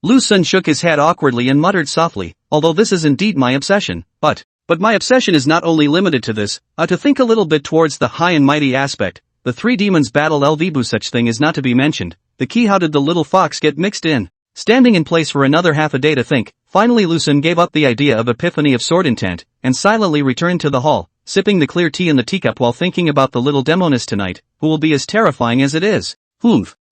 Lu Xun shook his head awkwardly and muttered softly, although this is indeed my obsession, but my obsession is not only limited to this. To think a little bit towards the high and mighty aspect. The 3 demons battle LVBU, such thing is not to be mentioned. The key, how did the little fox get mixed in? Standing in place for another half a day to think, finally Lu Xun gave up the idea of epiphany of sword intent, and silently returned to the hall, sipping the clear tea in the teacup while thinking about the little Demoness tonight, who will be as terrifying as it is.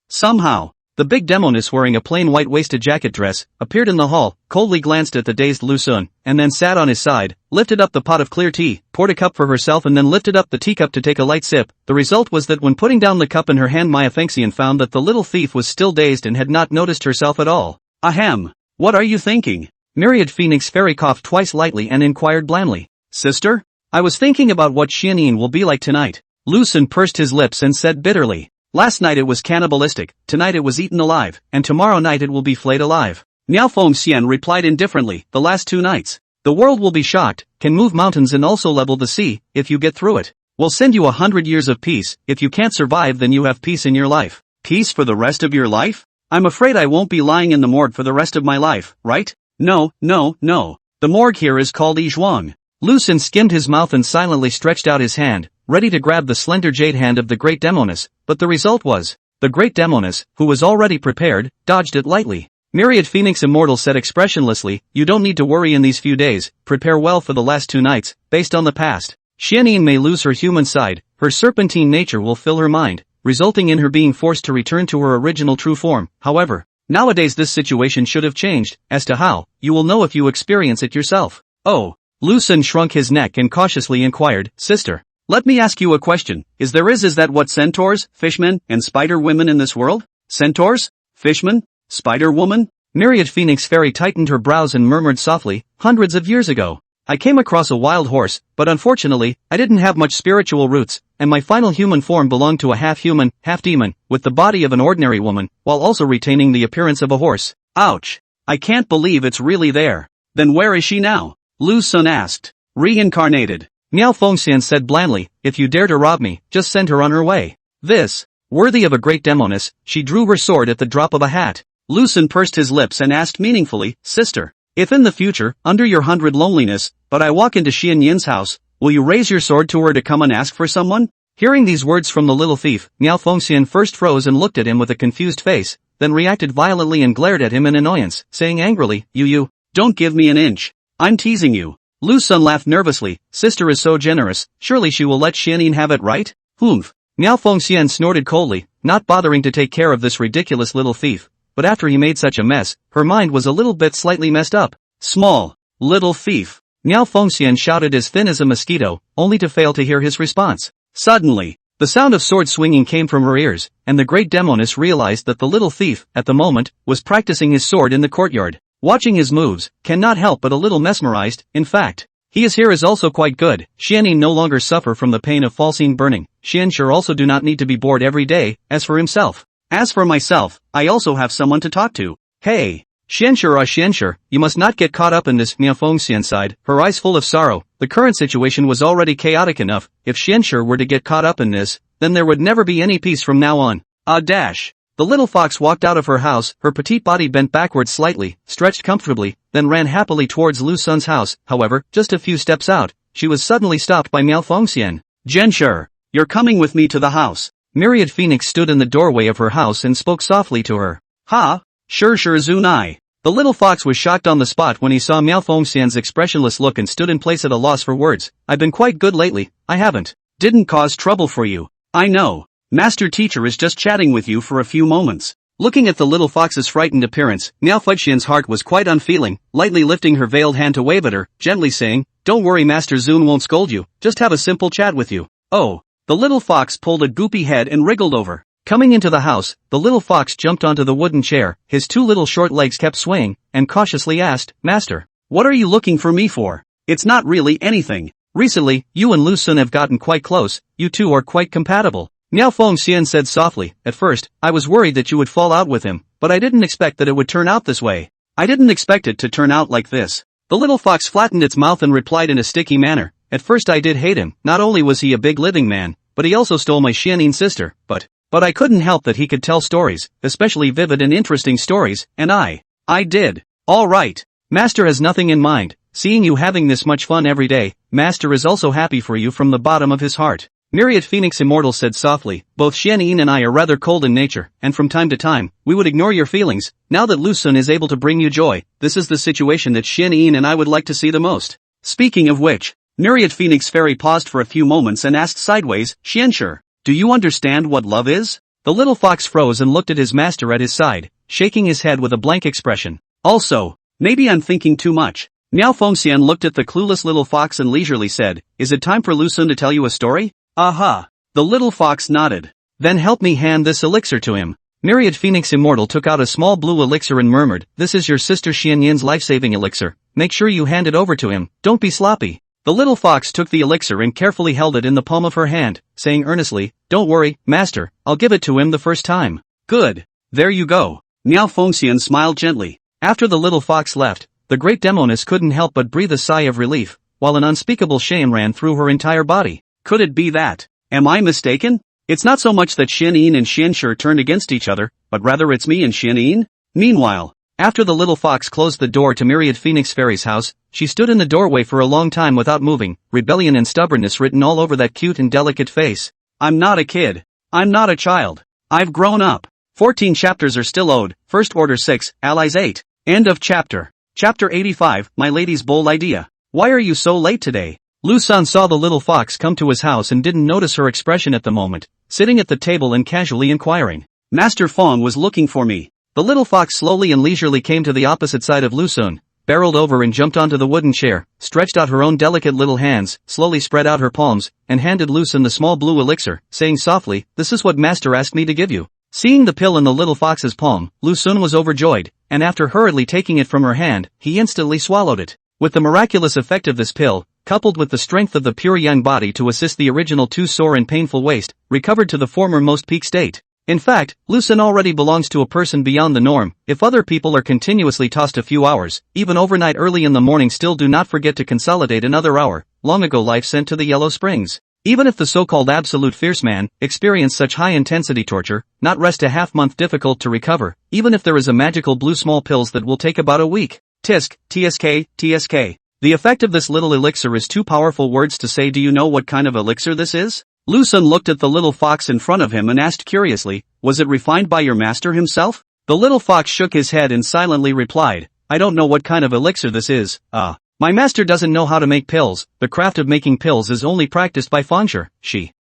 Somehow, the big Demoness, wearing a plain white waisted jacket dress, appeared in the hall, coldly glanced at the dazed Lu Xun, and then sat on his side, lifted up the pot of clear tea, poured a cup for herself and then lifted up the teacup to take a light sip. The result was that when putting down the cup in her hand, Miao Fengxian found that the little thief was still dazed and had not noticed herself at all. Ahem. What are you thinking? Myriad Phoenix Fairy coughed twice lightly and inquired blandly. Sister? I was thinking about what Xianyin will be like tonight. Lu Xun pursed his lips and said bitterly. Last night it was cannibalistic, tonight it was eaten alive, and tomorrow night it will be flayed alive. Miao Fengxian replied indifferently, the last 2 nights. The world will be shocked, can move mountains and also level the sea. If you get through it, we'll send you 100 years of peace. If you can't survive, then you have peace in your life. Peace for the rest of your life? I'm afraid I won't be lying in the morgue for the rest of my life, right? No. The morgue here is called Yizhuang. Lu Xun skimmed his mouth and silently stretched out his hand, ready to grab the slender jade hand of the great Demoness, but the result was, the great Demoness, who was already prepared, dodged it lightly. Myriad Phoenix Immortal said expressionlessly, you don't need to worry in these few days, prepare well for the last 2 nights. Based on the past, Xianyin may lose her human side, her serpentine nature will fill her mind, resulting in her being forced to return to her original true form. However, nowadays this situation should have changed. As to how, you will know if you experience it yourself. Oh. Lu Xun shrunk his neck and cautiously inquired, Sister, let me ask you a question. Is that what centaurs, fishmen, and spider women in this world? Centaurs? Fishmen? Spider woman? Myriad Phoenix Fairy tightened her brows and murmured softly, hundreds of years ago. I came across a wild horse, but unfortunately, I didn't have much spiritual roots, and my final human form belonged to a half-human, half-demon, with the body of an ordinary woman, while also retaining the appearance of a horse. Ouch. I can't believe it's really there. Then where is she now? Lu Sun asked. Reincarnated. Miao Fengxian said blandly, if you dare to rob me, just send her on her way. This, worthy of a great Demoness, she drew her sword at the drop of a hat. Lu Sun pursed his lips and asked meaningfully, sister, if in the future, under your 100 loneliness, but I walk into Xian Yin's house, will you raise your sword to her to come and ask for someone? Hearing these words from the little thief, Miao Fengxian first froze and looked at him with a confused face, then reacted violently and glared at him in annoyance, saying angrily, you, don't give me an inch. I'm teasing you. Lu Sun laughed nervously, sister is so generous, surely she will let Xian Yin have it, right? Humph. Miao Fengxian snorted coldly, not bothering to take care of this ridiculous little thief. But after he made such a mess, her mind was a little bit slightly messed up. Small, little thief. Miao Fengxian shouted as thin as a mosquito, only to fail to hear his response. Suddenly, the sound of sword swinging came from her ears, and the great Demoness realized that the little thief, at the moment, was practicing his sword in the courtyard. Watching his moves, cannot help but a little mesmerized, in fact. His hair is also quite good, Xianyin no longer suffer from the pain of falcine burning, Xianxue also do not need to be bored every day, as for himself. As for myself, I also have someone to talk to. Hey, Xianxue, you must not get caught up in this, Miao Fengxian sighed, her eyes full of sorrow. The current situation was already chaotic enough, if Xianxue were to get caught up in this, then there would never be any peace from now on. Dash. The little fox walked out of her house, her petite body bent backwards slightly, stretched comfortably, then ran happily towards Lu Sun's house. However, just a few steps out, she was suddenly stopped by Miao Fengxian. Zhenshi, you're coming with me to the house. Myriad Phoenix stood in the doorway of her house and spoke softly to her. Ha! Sure Zunai. The little fox was shocked on the spot when he saw Miao Fengxian's expressionless look and stood in place at a loss for words. I've been quite good lately, I haven't. Didn't cause trouble for you. I know. Master teacher is just chatting with you for a few moments. Looking at the little fox's frightened appearance, Miao Fengxian's heart was quite unfeeling, lightly lifting her veiled hand to wave at her, gently saying, don't worry, Master Zun won't scold you, just have a simple chat with you. Oh. The little fox pulled a goopy head and wriggled over. Coming into the house, the little fox jumped onto the wooden chair, his two little short legs kept swaying, and cautiously asked, Master, what are you looking for me for? It's not really anything. Recently, you and Lu Sun have gotten quite close, you two are quite compatible. Miao Fengxian said softly, at first, I was worried that you would fall out with him, but I didn't expect that it would turn out this way. I didn't expect it to turn out like this. The little fox flattened its mouth and replied in a sticky manner, at first I did hate him, not only was he a big living man, but he also stole my Xianyin sister, but I couldn't help that he could tell stories, especially vivid and interesting stories, and I did. Alright. Master has nothing in mind, seeing you having this much fun every day, Master is also happy for you from the bottom of his heart. Myriad Phoenix Immortal said softly, both Xianyin and I are rather cold in nature, and from time to time, we would ignore your feelings. Now that Lu Sun is able to bring you joy, this is the situation that Xianyin and I would like to see the most. Speaking of which, Myriad Phoenix Fairy paused for a few moments and asked sideways, Xianxue, do you understand what love is? The little fox froze and looked at his master at his side, shaking his head with a blank expression. Also, maybe I'm thinking too much. Miao Fengxian looked at the clueless little fox and leisurely said, is it time for Lu Sun to tell you a story? Aha! The little fox nodded. Then help me hand this elixir to him. Myriad Phoenix Immortal took out a small blue elixir and murmured, this is your sister Xianyin's life-saving elixir. Make sure you hand it over to him, don't be sloppy. The little fox took the elixir and carefully held it in the palm of her hand, saying earnestly, don't worry, master, I'll give it to him the first time. Good. There you go. Miao Fengxian smiled gently. After the little fox left, the great Demoness couldn't help but breathe a sigh of relief, while an unspeakable shame ran through her entire body. Could it be that? Am I mistaken? It's not so much that Xianyin and Xianxue turned against each other, but rather it's me and Xianyin? Meanwhile, after the little fox closed the door to Myriad Phoenix Fairy's house, she stood in the doorway for a long time without moving, rebellion and stubbornness written all over that cute and delicate face. I'm not a kid. I'm not a child. I've grown up. 14 chapters are still owed, First Order 6, Allies 8. End of chapter. Chapter 85, My Lady's Bold Idea. Why are you so late today? Lu Sun saw the little fox come to his house and didn't notice her expression at the moment, sitting at the table and casually inquiring. Master Feng was looking for me. The little fox slowly and leisurely came to the opposite side of Lu Sun, barreled over and jumped onto the wooden chair, stretched out her own delicate little hands, slowly spread out her palms, and handed Lu Sun the small blue elixir, saying softly, this is what Master asked me to give you. Seeing the pill in the little fox's palm, Lu Sun was overjoyed, and after hurriedly taking it from her hand, he instantly swallowed it. With the miraculous effect of this pill, coupled with the strength of the pure yang body to assist the original too sore and painful waist, recovered to the former most peak state. In fact, Lucen already belongs to a person beyond the norm. If other people are continuously tossed a few hours, even overnight early in the morning, still do not forget to consolidate another hour. Long ago life sent to the Yellow Springs. Even if the so-called absolute fierce man experienced such high-intensity torture, not rest a half-month difficult to recover, even if there is a magical blue small pills that will take about a week. Tisk, TSK, TSK. The effect of this little elixir is too powerful words to say. Do you know what kind of elixir this is? Lucen looked at the little fox in front of him and asked curiously, was it refined by your master himself? The little fox shook his head and silently replied, I don't know what kind of elixir this is. My master doesn't know how to make pills. The craft of making pills is only practiced by Fangsher.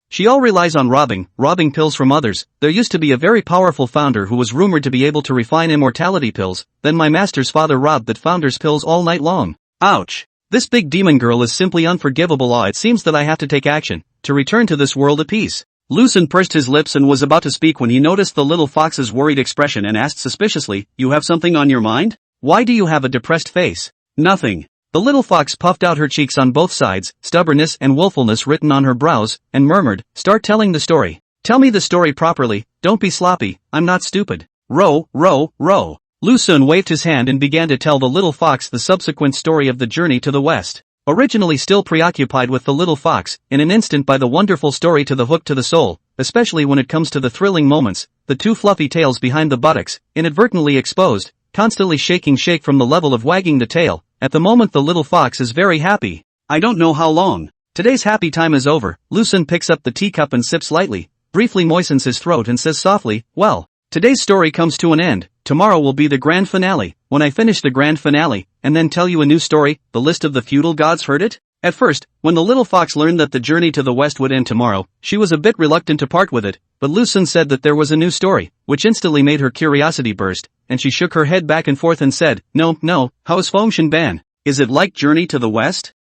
She all relies on robbing pills from others. There used to be a very powerful founder who was rumored to be able to refine immortality pills. Then my master's father robbed that founder's pills all night long. Ouch. This big demon girl is simply unforgivable. It seems that I have to take action to return to this world of peace. Lucen pursed his lips and was about to speak when he noticed the little fox's worried expression and asked suspiciously, you have something on your mind? Why do you have a depressed face? Nothing. The little fox puffed out her cheeks on both sides, stubbornness and willfulness written on her brows, and murmured, start telling the story. Tell me the story properly, don't be sloppy, I'm not stupid. Row, row, row. Lucen waved his hand and began to tell the little fox the subsequent story of the journey to the west. Originally still preoccupied with the little fox, in an instant by the wonderful story to the hook to the soul, especially when it comes to the thrilling moments, the two fluffy tails behind the buttocks, inadvertently exposed, constantly shake from the level of wagging the tail. At the moment the little fox is very happy. I don't know how long. Today's happy time is over. Lucen picks up the teacup and sips lightly, briefly moistens his throat and says softly, well, today's story comes to an end. Tomorrow will be the grand finale. When I finish the grand finale, and then tell you a new story, the list of the feudal gods heard it? At first, when the little fox learned that the journey to the west would end tomorrow, she was a bit reluctant to part with it, but Lucen said that there was a new story, which instantly made her curiosity burst, and she shook her head back and forth and said, no, how is Fengshan Ban? Is it like Journey to the West?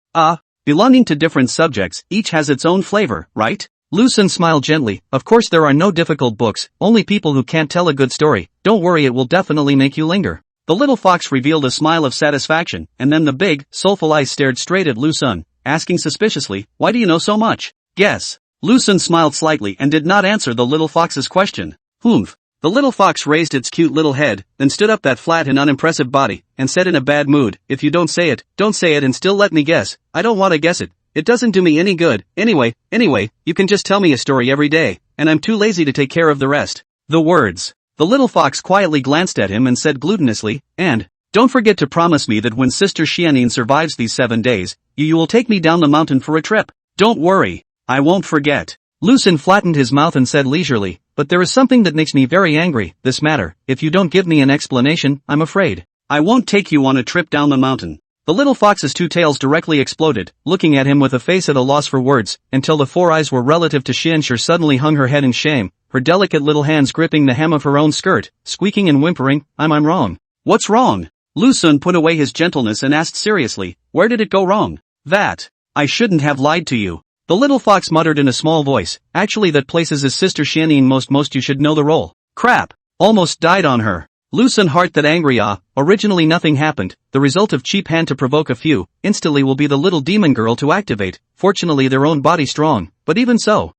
Belonging to different subjects, each has its own flavor, right? Lucen smiled gently, of course there are no difficult books, only people who can't tell a good story. Don't worry, it will definitely make you linger. The little fox revealed a smile of satisfaction, and then the big, soulful eyes stared straight at Lucen, asking suspiciously, why do you know so much? Guess. Lucen smiled slightly and did not answer the little fox's question. Humph. The little fox raised its cute little head, then stood up that flat and unimpressive body, and said in a bad mood, if you don't say it and still let me guess. I don't want to guess it. It doesn't do me any good. Anyway, you can just tell me a story every day, and I'm too lazy to take care of the rest. The words. The little fox quietly glanced at him and said gluttonously, and, don't forget to promise me that when Sister Xianin survives these 7 days, you will take me down the mountain for a trip. Don't worry. I won't forget. Lucen flattened his mouth and said leisurely, but there is something that makes me very angry, this matter. If you don't give me an explanation, I'm afraid I won't take you on a trip down the mountain. The little fox's two tails directly exploded, looking at him with a face at a loss for words, until the four eyes were relative to Xianxue suddenly hung her head in shame, her delicate little hands gripping the hem of her own skirt, squeaking and whimpering, I'm wrong. What's wrong? Lucen put away his gentleness and asked seriously, where did it go wrong? That. I shouldn't have lied to you. The little fox muttered in a small voice, actually that places his sister Xianin most you should know the role. Crap. Almost died on her. Lucen heart that angry originally nothing happened, the result of cheap hand to provoke a few, instantly will be the little demon girl to activate, fortunately their own body strong, but even so,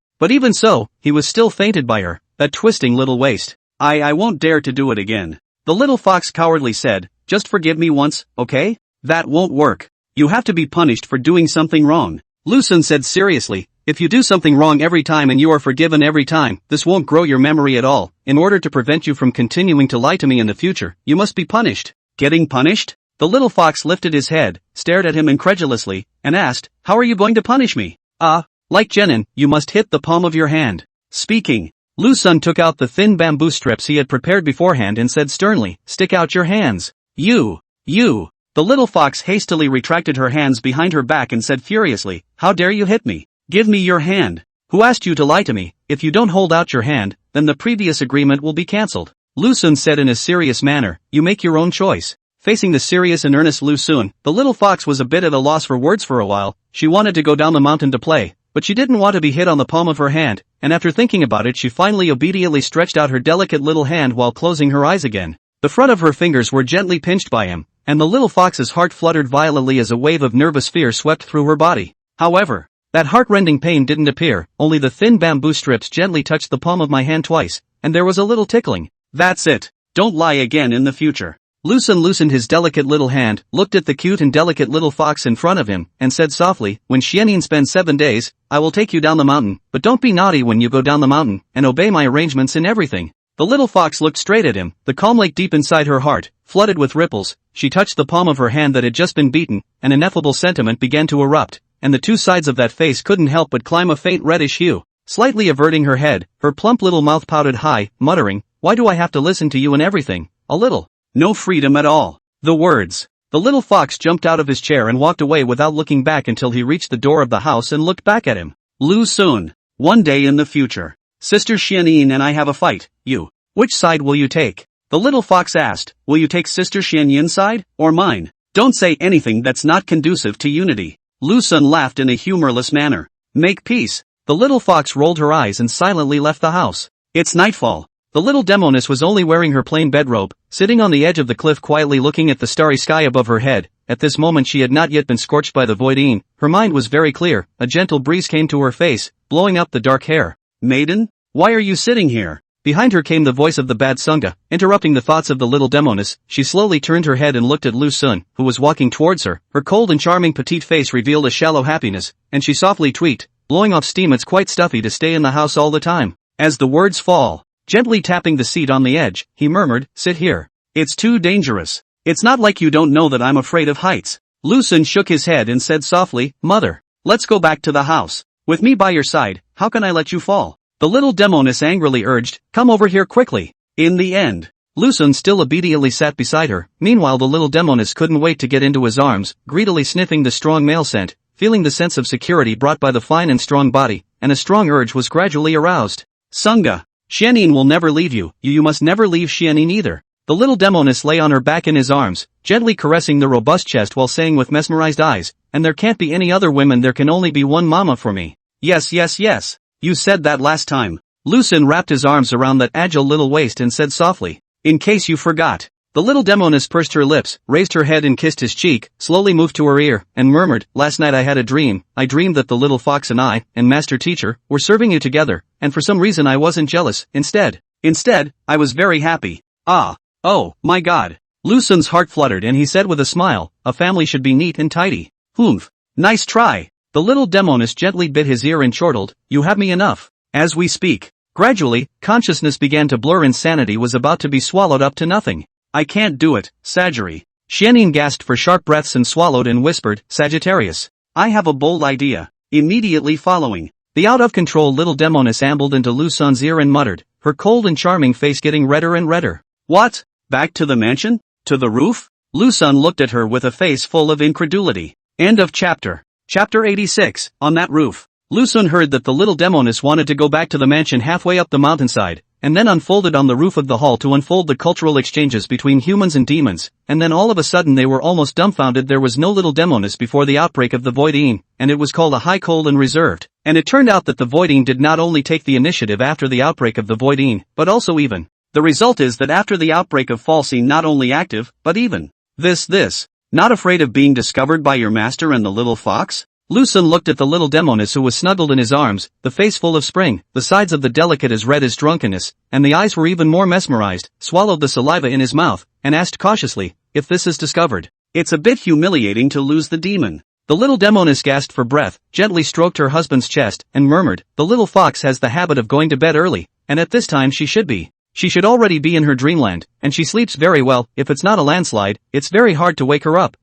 he was still fainted by her, that twisting little waist. I won't dare to do it again. The little fox cowardly said, just forgive me once, okay? That won't work. You have to be punished for doing something wrong. Lucen said seriously, if you do something wrong every time and you are forgiven every time, this won't grow your memory at all. In order to prevent you from continuing to lie to me in the future, you must be punished. Getting punished? The little fox lifted his head, stared at him incredulously, and asked, how are you going to punish me? Like Genin, you must hit the palm of your hand. Speaking. Lucen took out the thin bamboo strips he had prepared beforehand and said sternly, stick out your hands. You. The little fox hastily retracted her hands behind her back and said furiously, how dare you hit me? Give me your hand. Who asked you to lie to me? If you don't hold out your hand, then the previous agreement will be cancelled. Lucen said in a serious manner, you make your own choice. Facing the serious and earnest Lucen, the little fox was a bit at a loss for words for a while. She wanted to go down the mountain to play, but she didn't want to be hit on the palm of her hand, and after thinking about it she finally obediently stretched out her delicate little hand while closing her eyes again. The front of her fingers were gently pinched by him, and the little fox's heart fluttered violently as a wave of nervous fear swept through her body. However, that heart-rending pain didn't appear, only the thin bamboo strips gently touched the palm of my hand twice, and there was a little tickling. That's it. Don't lie again in the future. Lucen loosened his delicate little hand, looked at the cute and delicate little fox in front of him, and said softly, when Xianin spends 7 days, I will take you down the mountain, but don't be naughty when you go down the mountain, and obey my arrangements in everything. The little fox looked straight at him, the calm lake deep inside her heart, flooded with ripples. She touched the palm of her hand that had just been beaten, an ineffable sentiment began to erupt, and the two sides of that face couldn't help but climb a faint reddish hue. Slightly averting her head, her plump little mouth pouted high, muttering, why do I have to listen to you in everything? A little. No freedom at all. The words. The little fox jumped out of his chair and walked away without looking back until he reached the door of the house and looked back at him. Lu Sun. One day in the future. Sister Xianin and I have a fight. You. Which side will you take? The little fox asked. Will you take Sister Xianyin's side, or mine? Don't say anything that's not conducive to unity. Lu Sun laughed in a humorless manner. Make peace. The little fox rolled her eyes and silently left the house. It's nightfall. The little Demoness was only wearing her plain bedrobe, sitting on the edge of the cliff quietly looking at the starry sky above her head. At this moment she had not yet been scorched by the voidine. Her mind was very clear. A gentle breeze came to her face, blowing up the dark hair. Maiden? Why are you sitting here? Behind her came the voice of the bad Sunga, interrupting the thoughts of the little Demoness. She slowly turned her head and looked at Lu Sun, who was walking towards her. Her cold and charming petite face revealed a shallow happiness, and she softly tweaked, blowing off steam. It's quite stuffy to stay in the house all the time. As the words fall, gently tapping the seat on the edge, he murmured, sit here. It's too dangerous. It's not like you don't know that I'm afraid of heights. Lu Sun shook his head and said softly, Mother, let's go back to the house. With me by your side, how can I let you fall? The little Demoness angrily urged, come over here quickly. In the end, Lu Sun still obediently sat beside her. Meanwhile the little Demoness couldn't wait to get into his arms, greedily sniffing the strong male scent, feeling the sense of security brought by the fine and strong body, and a strong urge was gradually aroused. Sunga. Xianin will never leave you, you must never leave Xianin either. The little Demoness lay on her back in his arms, gently caressing the robust chest while saying with mesmerized eyes, and there can't be any other women, there can only be one mama for me. Yes, yes, yes. You said that last time. Lu Sun wrapped his arms around that agile little waist and said softly, in case you forgot. The little Demoness pursed her lips, raised her head and kissed his cheek, slowly moved to her ear, and murmured, last night I had a dream. I dreamed that the little fox and I, and master teacher, were serving you together, and for some reason I wasn't jealous. Instead, I was very happy. Ah. Oh, my God. Lu Sun's heart fluttered and he said with a smile, a family should be neat and tidy. Humph. Nice try. The little Demoness gently bit his ear and chortled, you have me enough. As we speak, gradually, consciousness began to blur. Insanity was about to be swallowed up to nothing. I can't do it, Sagittary. Xianin gasped for sharp breaths and swallowed and whispered, Sagittarius. I have a bold idea. Immediately following, the out-of-control little Demoness ambled into Lu Sun's ear and muttered, her cold and charming face getting redder and redder. What? Back to the mansion? To the roof? Lu Sun looked at her with a face full of incredulity. End of chapter. Chapter 86, on that roof. Lu Sun heard that the little Demoness wanted to go back to the mansion halfway up the mountainside, and then unfolded on the roof of the hall to unfold the cultural exchanges between humans and demons, and then all of a sudden they were almost dumbfounded. There was no little Demoness before the outbreak of the voidine, and it was called a high cold and reserved, and it turned out that the voidine did not only take the initiative after the outbreak of the voidine, but also even. The result is that after the outbreak of Falsy not only active, but even. This. Not afraid of being discovered by your master and the little fox? Lu Sun looked at the little Demoness who was snuggled in his arms, the face full of spring, the sides of the delicate as red as drunkenness, and the eyes were even more mesmerized, swallowed the saliva in his mouth, and asked cautiously, if this is discovered. It's a bit humiliating to lose the demon. The little Demoness gasped for breath, gently stroked her husband's chest, and murmured, the little fox has the habit of going to bed early, and at this time she should already be in her dreamland, and she sleeps very well. If it's not a landslide, it's very hard to wake her up.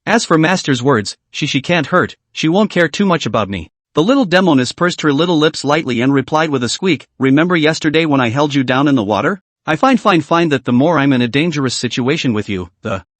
As for master's words, she can't hurt, she won't care too much about me. The little Demoness pursed her little lips lightly and replied with a squeak, remember yesterday when I held you down in the water? I find that the more I'm in a dangerous situation with you,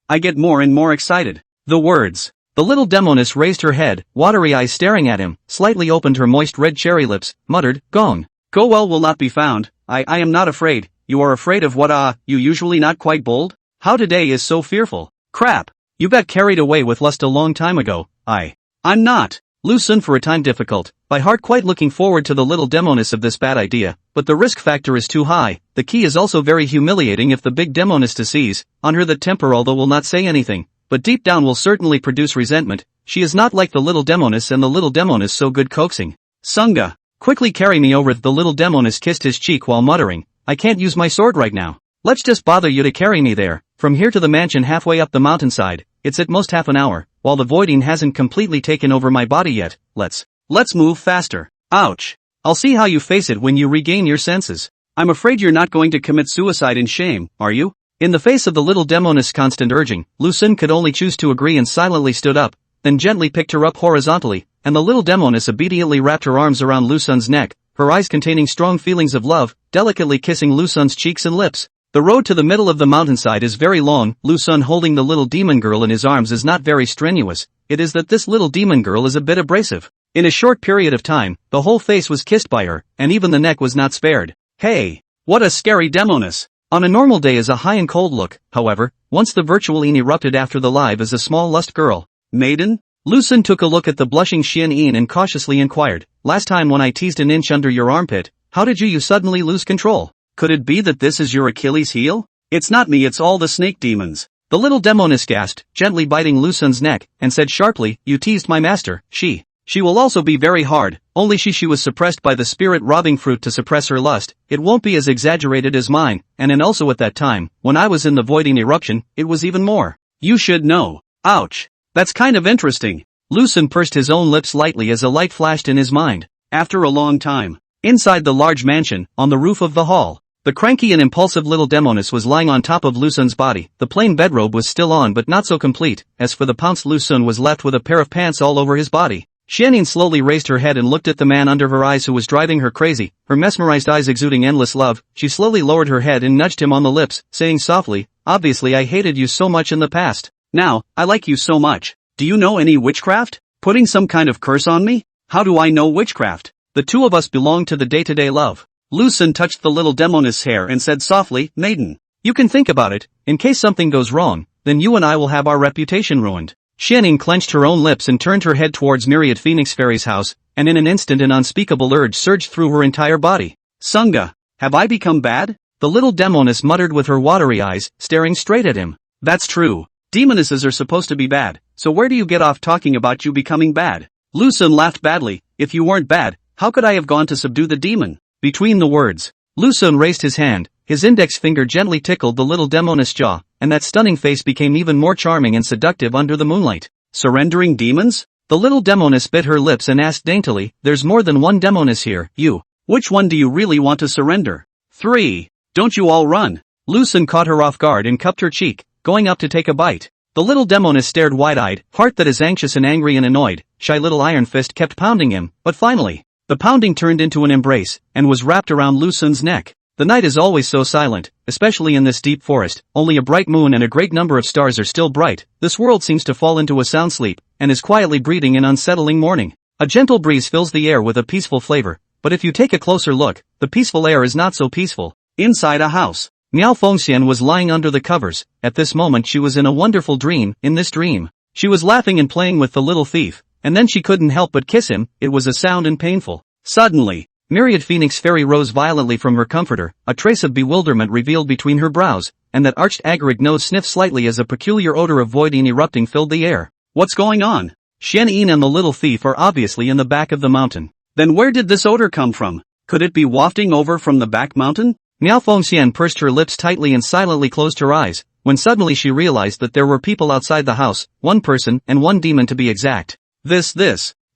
I get more and more excited. The words. The little Demoness raised her head, watery eyes staring at him, slightly opened her moist red cherry lips, muttered, gone. Go well will not be found. I am not afraid. You are afraid of what? You usually not quite bold? How today is so fearful? Crap. You got carried away with lust a long time ago. I'm not. Lu Sun for a time difficult, by heart quite looking forward to the little Demoness of this bad idea, but the risk factor is too high. The key is also very humiliating if the big Demoness sees on her the temper, although will not say anything, but deep down will certainly produce resentment. She is not like the little Demoness, and the little Demoness so good coaxing. Sunga, quickly carry me over. The little Demoness kissed his cheek while muttering, I can't use my sword right now. Let's just bother you to carry me there. From here to the mansion halfway up the mountainside, it's at most half an hour, while the voiding hasn't completely taken over my body yet. Let's move faster. Ouch. I'll see how you face it when you regain your senses. I'm afraid you're not going to commit suicide in shame, are you? In the face of the little Demoness' constant urging, Lu Xun could only choose to agree and silently stood up, then gently picked her up horizontally, and the little Demoness obediently wrapped her arms around Lu Xun's neck, her eyes containing strong feelings of love, delicately kissing Lu Xun's cheeks and lips. The road to the middle of the mountainside is very long. Lu Xun holding the little demon girl in his arms is not very strenuous, it is that this little demon girl is a bit abrasive. In a short period of time, the whole face was kissed by her, and even the neck was not spared. Hey! What a scary Demoness! On a normal day is a high and cold look, however, once the virtual Yin erupted after the live is a small lust girl. Maiden? Lu Xun took a look at the blushing Xian Yin and cautiously inquired, last time when I teased an inch under your armpit, how did you suddenly lose control? Could it be that this is your Achilles heel? It's not me, it's all the snake demons. The little Demoness gasped, gently biting Lu Xun's neck, and said sharply, you teased my master. She will also be very hard, only she was suppressed by the spirit robbing fruit to suppress her lust. It won't be as exaggerated as mine, and also at that time, when I was in the voiding eruption, it was even more. You should know. Ouch. That's kind of interesting. Lu Xun pursed his own lips lightly as a light flashed in his mind. After a long time, inside the large mansion, on the roof of the hall, the cranky and impulsive little Demoness was lying on top of Lu Xun's body. The plain bedrobe was still on but not so complete. As for the pounced Lu Xun was left with a pair of pants all over his body. Xianyin slowly raised her head and looked at the man under her eyes who was driving her crazy, her mesmerized eyes exuding endless love. She slowly lowered her head and nudged him on the lips, saying softly, obviously I hated you so much in the past. Now, I like you so much. Do you know any witchcraft? Putting some kind of curse on me? How do I know witchcraft? The two of us belong to the day-to-day love. Lu Xun touched the little Demoness' hair and said softly, maiden, you can think about it, in case something goes wrong, then you and I will have our reputation ruined. Xianyin clenched her own lips and turned her head towards Myriad Phoenix Fairy's house, and in an instant an unspeakable urge surged through her entire body. Sunga, have I become bad? The little Demoness muttered with her watery eyes, staring straight at him. That's true. Demonesses are supposed to be bad, so where do you get off talking about you becoming bad? Lu Xun laughed badly, if you weren't bad, how could I have gone to subdue the demon? Between the words, Lu Xun raised his hand, his index finger gently tickled the little Demoness' jaw, and that stunning face became even more charming and seductive under the moonlight. Surrendering demons? The little Demoness bit her lips and asked daintily, there's more than one Demoness here, you. Which one do you really want to surrender? 3. Don't you all run. Lu Xun caught her off guard and cupped her cheek, going up to take a bite. The little Demoness stared wide-eyed, heart that is anxious and angry and annoyed. Shy little Iron Fist kept pounding him, but finally, the pounding turned into an embrace, and was wrapped around Lu Xun's neck. The night is always so silent, especially in this deep forest. Only a bright moon and a great number of stars are still bright. This world seems to fall into a sound sleep, and is quietly breeding an unsettling morning. A gentle breeze fills the air with a peaceful flavor, but if you take a closer look, the peaceful air is not so peaceful. Inside a house, Miao Fengxian was lying under the covers. At this moment she was in a wonderful dream. In this dream, she was laughing and playing with the little thief, and then she couldn't help but kiss him. It was a sound and painful. Suddenly, Myriad Phoenix Fairy rose violently from her comforter, a trace of bewilderment revealed between her brows, and that arched agaric nose sniffed slightly as a peculiar odor of void Yin erupting filled the air. What's going on? Xian Yin and the little thief are obviously in the back of the mountain. Then where did this odor come from? Could it be wafting over from the back mountain? Miao Fengxian pursed her lips tightly and silently closed her eyes, when suddenly she realized that there were people outside the house, one person and one demon to be exact. This.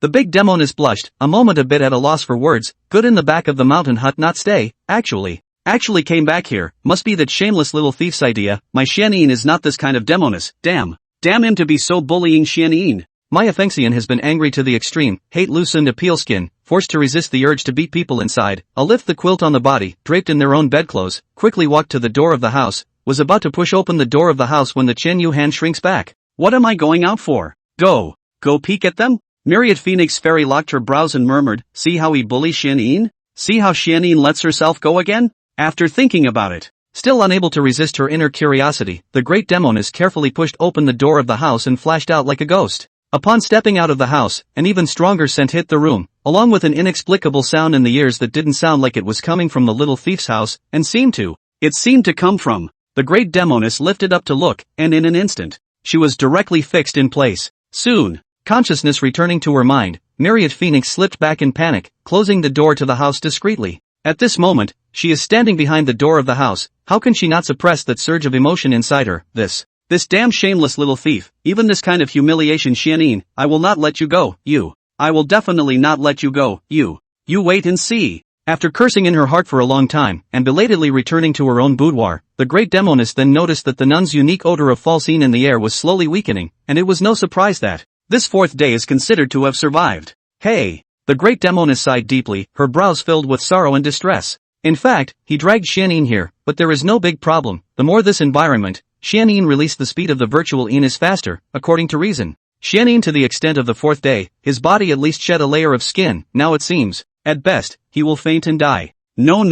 The big Demoness blushed, a moment a bit at a loss for words. Good, in the back of the mountain hut, not stay. Actually came back here. Must be that shameless little thief's idea. My Xianyin is not this kind of Demoness. Damn him to be so bullying Xianyin. Maya Fengxian has been angry to the extreme. Hate Lu Xun to peel skin, forced to resist the urge to beat people inside. A lift the quilt on the body, draped in their own bedclothes, quickly walked to the door of the house, was about to push open the door of the house when the Chen Yu hand shrinks back. What am I going out for? Go peek at them? Myriad Phoenix Fairy locked her brows and murmured, see how he bullies Xianyin? See how Xianyin lets herself go again? After thinking about it, still unable to resist her inner curiosity, the great Demoness carefully pushed open the door of the house and flashed out like a ghost. Upon stepping out of the house, an even stronger scent hit the room, along with an inexplicable sound in the ears that didn't sound like it was coming from the little thief's house, and seemed to come from. The great Demoness lifted up to look, and in an instant, she was directly fixed in place. Soon, consciousness returning to her mind, Myriad Phoenix slipped back in panic, closing the door to the house discreetly. At this moment, she is standing behind the door of the house. How can she not suppress that surge of emotion inside her? This damn shameless little thief, even this kind of humiliation. Xianyin, I will not let you go, you. I will definitely not let you go, you. You wait and see. After cursing in her heart for a long time, and belatedly returning to her own boudoir, the great Demoness then noticed that the nun's unique odor of falsine in the air was slowly weakening, and it was no surprise that this fourth day is considered to have survived. Hey! The great Demoness sighed deeply, her brows filled with sorrow and distress. In fact, he dragged Xianyin here, but there is no big problem. The more this environment, Xianyin released the speed of the virtual yin is faster, according to reason. Xianyin to the extent of the fourth day, his body at least shed a layer of skin. Now it seems, at best, he will faint and die. No.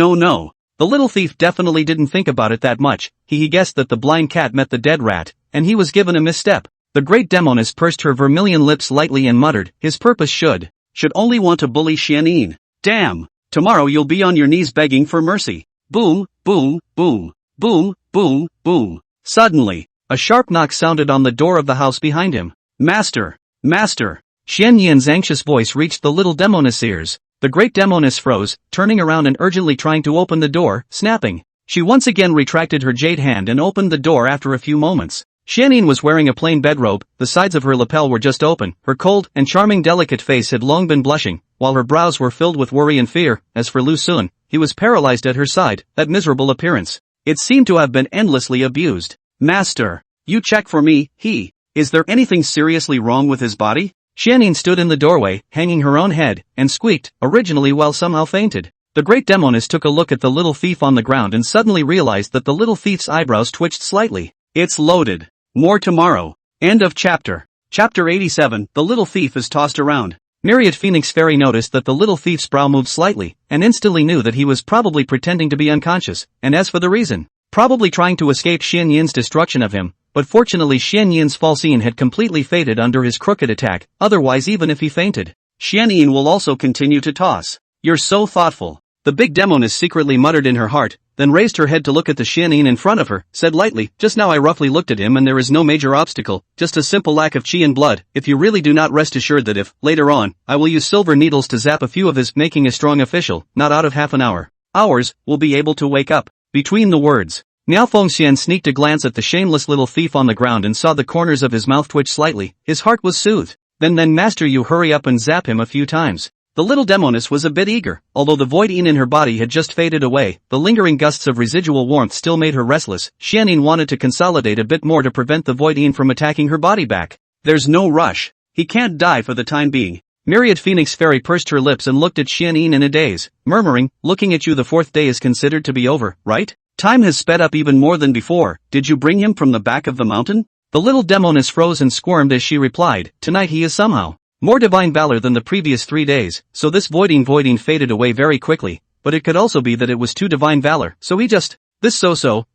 The little thief definitely didn't think about it that much. He guessed that the blind cat met the dead rat, and he was given a misstep. The great Demoness pursed her vermilion lips lightly and muttered, his purpose should only want to bully Xianyin. Damn! Tomorrow you'll be on your knees begging for mercy. Boom, boom, boom, boom, boom, boom. Suddenly, a sharp knock sounded on the door of the house behind him. Master! Master! Xianyin's anxious voice reached the little Demoness' ears. The great Demoness froze, turning around and urgently trying to open the door, snapping. She once again retracted her jade hand and opened the door after a few moments. Xianyin was wearing a plain bedrobe, the sides of her lapel were just open, her cold and charming delicate face had long been blushing, while her brows were filled with worry and fear. As for Lu Sun, he was paralyzed at her side. That miserable appearance. It seemed to have been endlessly abused. Master! You check for me, Is there anything seriously wrong with his body? Xianyin stood in the doorway, hanging her own head, and squeaked, originally while somehow fainted. The great Demoness took a look at the little thief on the ground and suddenly realized that the little thief's eyebrows twitched slightly. It's loaded. More tomorrow. End of chapter. Chapter 87, the little thief is tossed around. Myriad Phoenix Fairy noticed that the little thief's brow moved slightly, and instantly knew that he was probably pretending to be unconscious, and as for the reason, probably trying to escape Xianyin's destruction of him, but fortunately Xianyin's falsine had completely faded under his crooked attack, otherwise even if he fainted, Xianyin will also continue to toss. You're so thoughtful. The big Demoness secretly muttered in her heart, then raised her head to look at the Xianyin in front of her, said lightly, just now I roughly looked at him and there is no major obstacle, just a simple lack of chi and blood. If you really do not, rest assured that if, later on, I will use silver needles to zap a few of his, making a strong official, not out of half an hour, hours, will be able to wake up. Between the words, Miao Fengxian sneaked a glance at the shameless little thief on the ground and saw the corners of his mouth twitch slightly. His heart was soothed. Then master, you hurry up and zap him a few times. The little Demoness was a bit eager. Although the void yin in her body had just faded away, the lingering gusts of residual warmth still made her restless. Xianyin wanted to consolidate a bit more to prevent the void yin from attacking her body back. There's no rush. He can't die for the time being. Myriad Phoenix Fairy pursed her lips and looked at Xianyin in a daze, murmuring, looking at you, the fourth day is considered to be over, right? Time has sped up even more than before. Did you bring him from the back of the mountain? The little Demoness froze and squirmed as she replied, tonight he is somehow more divine valor than the previous 3 days, so this voiding faded away very quickly, but it could also be that it was too divine valor, so he just,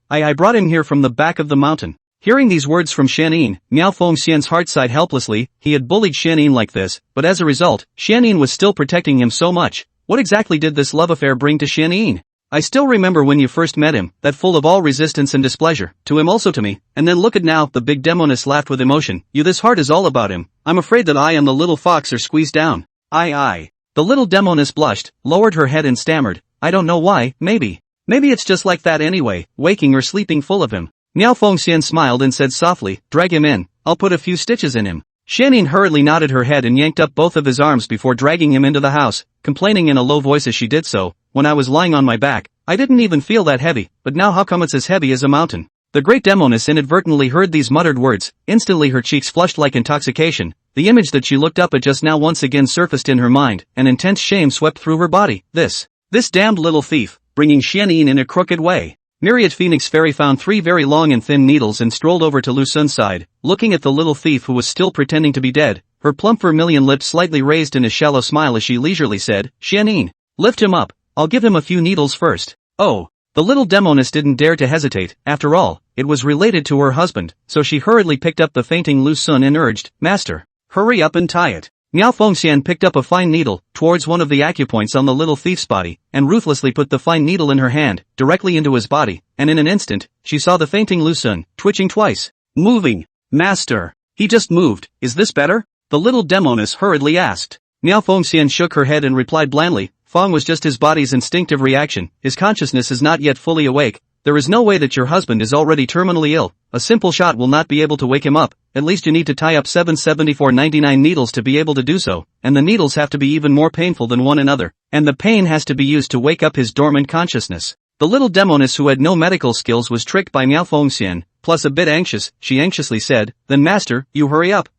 I brought him here from the back of the mountain. Hearing these words from Xianyin, Miao Fengxian's heart sighed helplessly. He had bullied Xianyin like this, but as a result, Xianyin was still protecting him so much. What exactly did this love affair bring to Xianyin? I still remember when you first met him, that full of all resistance and displeasure, to him also to me, and then look at now. The big Demoness laughed with emotion. This heart is all about him. I'm afraid that I and the little fox are squeezed down. I. The little Demoness blushed, lowered her head and stammered, I don't know why, maybe it's just like that anyway, waking or sleeping full of him. Miao Fengxian smiled and said softly, drag him in, I'll put a few stitches in him. Xianyin hurriedly nodded her head and yanked up both of his arms before dragging him into the house, complaining in a low voice as she did so, when I was lying on my back, I didn't even feel that heavy, but now how come it's as heavy as a mountain? The great Demoness inadvertently heard these muttered words. Instantly her cheeks flushed like intoxication. The image that she looked up at just now once again surfaced in her mind, and intense shame swept through her body. This damned little thief, bringing Xianyin in a crooked way. Myriad Phoenix Fairy found 3 very long and thin needles and strolled over to Lu Sun's side, looking at the little thief who was still pretending to be dead, her plump vermilion lips slightly raised in a shallow smile as she leisurely said, Xianyin, lift him up, I'll give him a few needles first. Oh. The little Demoness didn't dare to hesitate. After all, it was related to her husband, so she hurriedly picked up the fainting Lu Sun and urged, Master, Hurry up and tie it. Miao Fengxian picked up a fine needle, towards one of the acupoints on the little thief's body, and ruthlessly put the fine needle in her hand, directly into his body, and in an instant, she saw the fainting Lu Xun, twitching twice. Moving. Master. He just moved, is this better? The little Demoness hurriedly asked. Miao Fengxian shook her head and replied blandly, Feng was just his body's instinctive reaction, his consciousness is not yet fully awake. There is no way that your husband is already terminally ill, a simple shot will not be able to wake him up, at least you need to tie up 774.99 needles to be able to do so, and the needles have to be even more painful than one another, and the pain has to be used to wake up his dormant consciousness. The little Demoness who had no medical skills was tricked by Miao Fengxian, plus a bit anxious, she anxiously said, then master, you hurry up,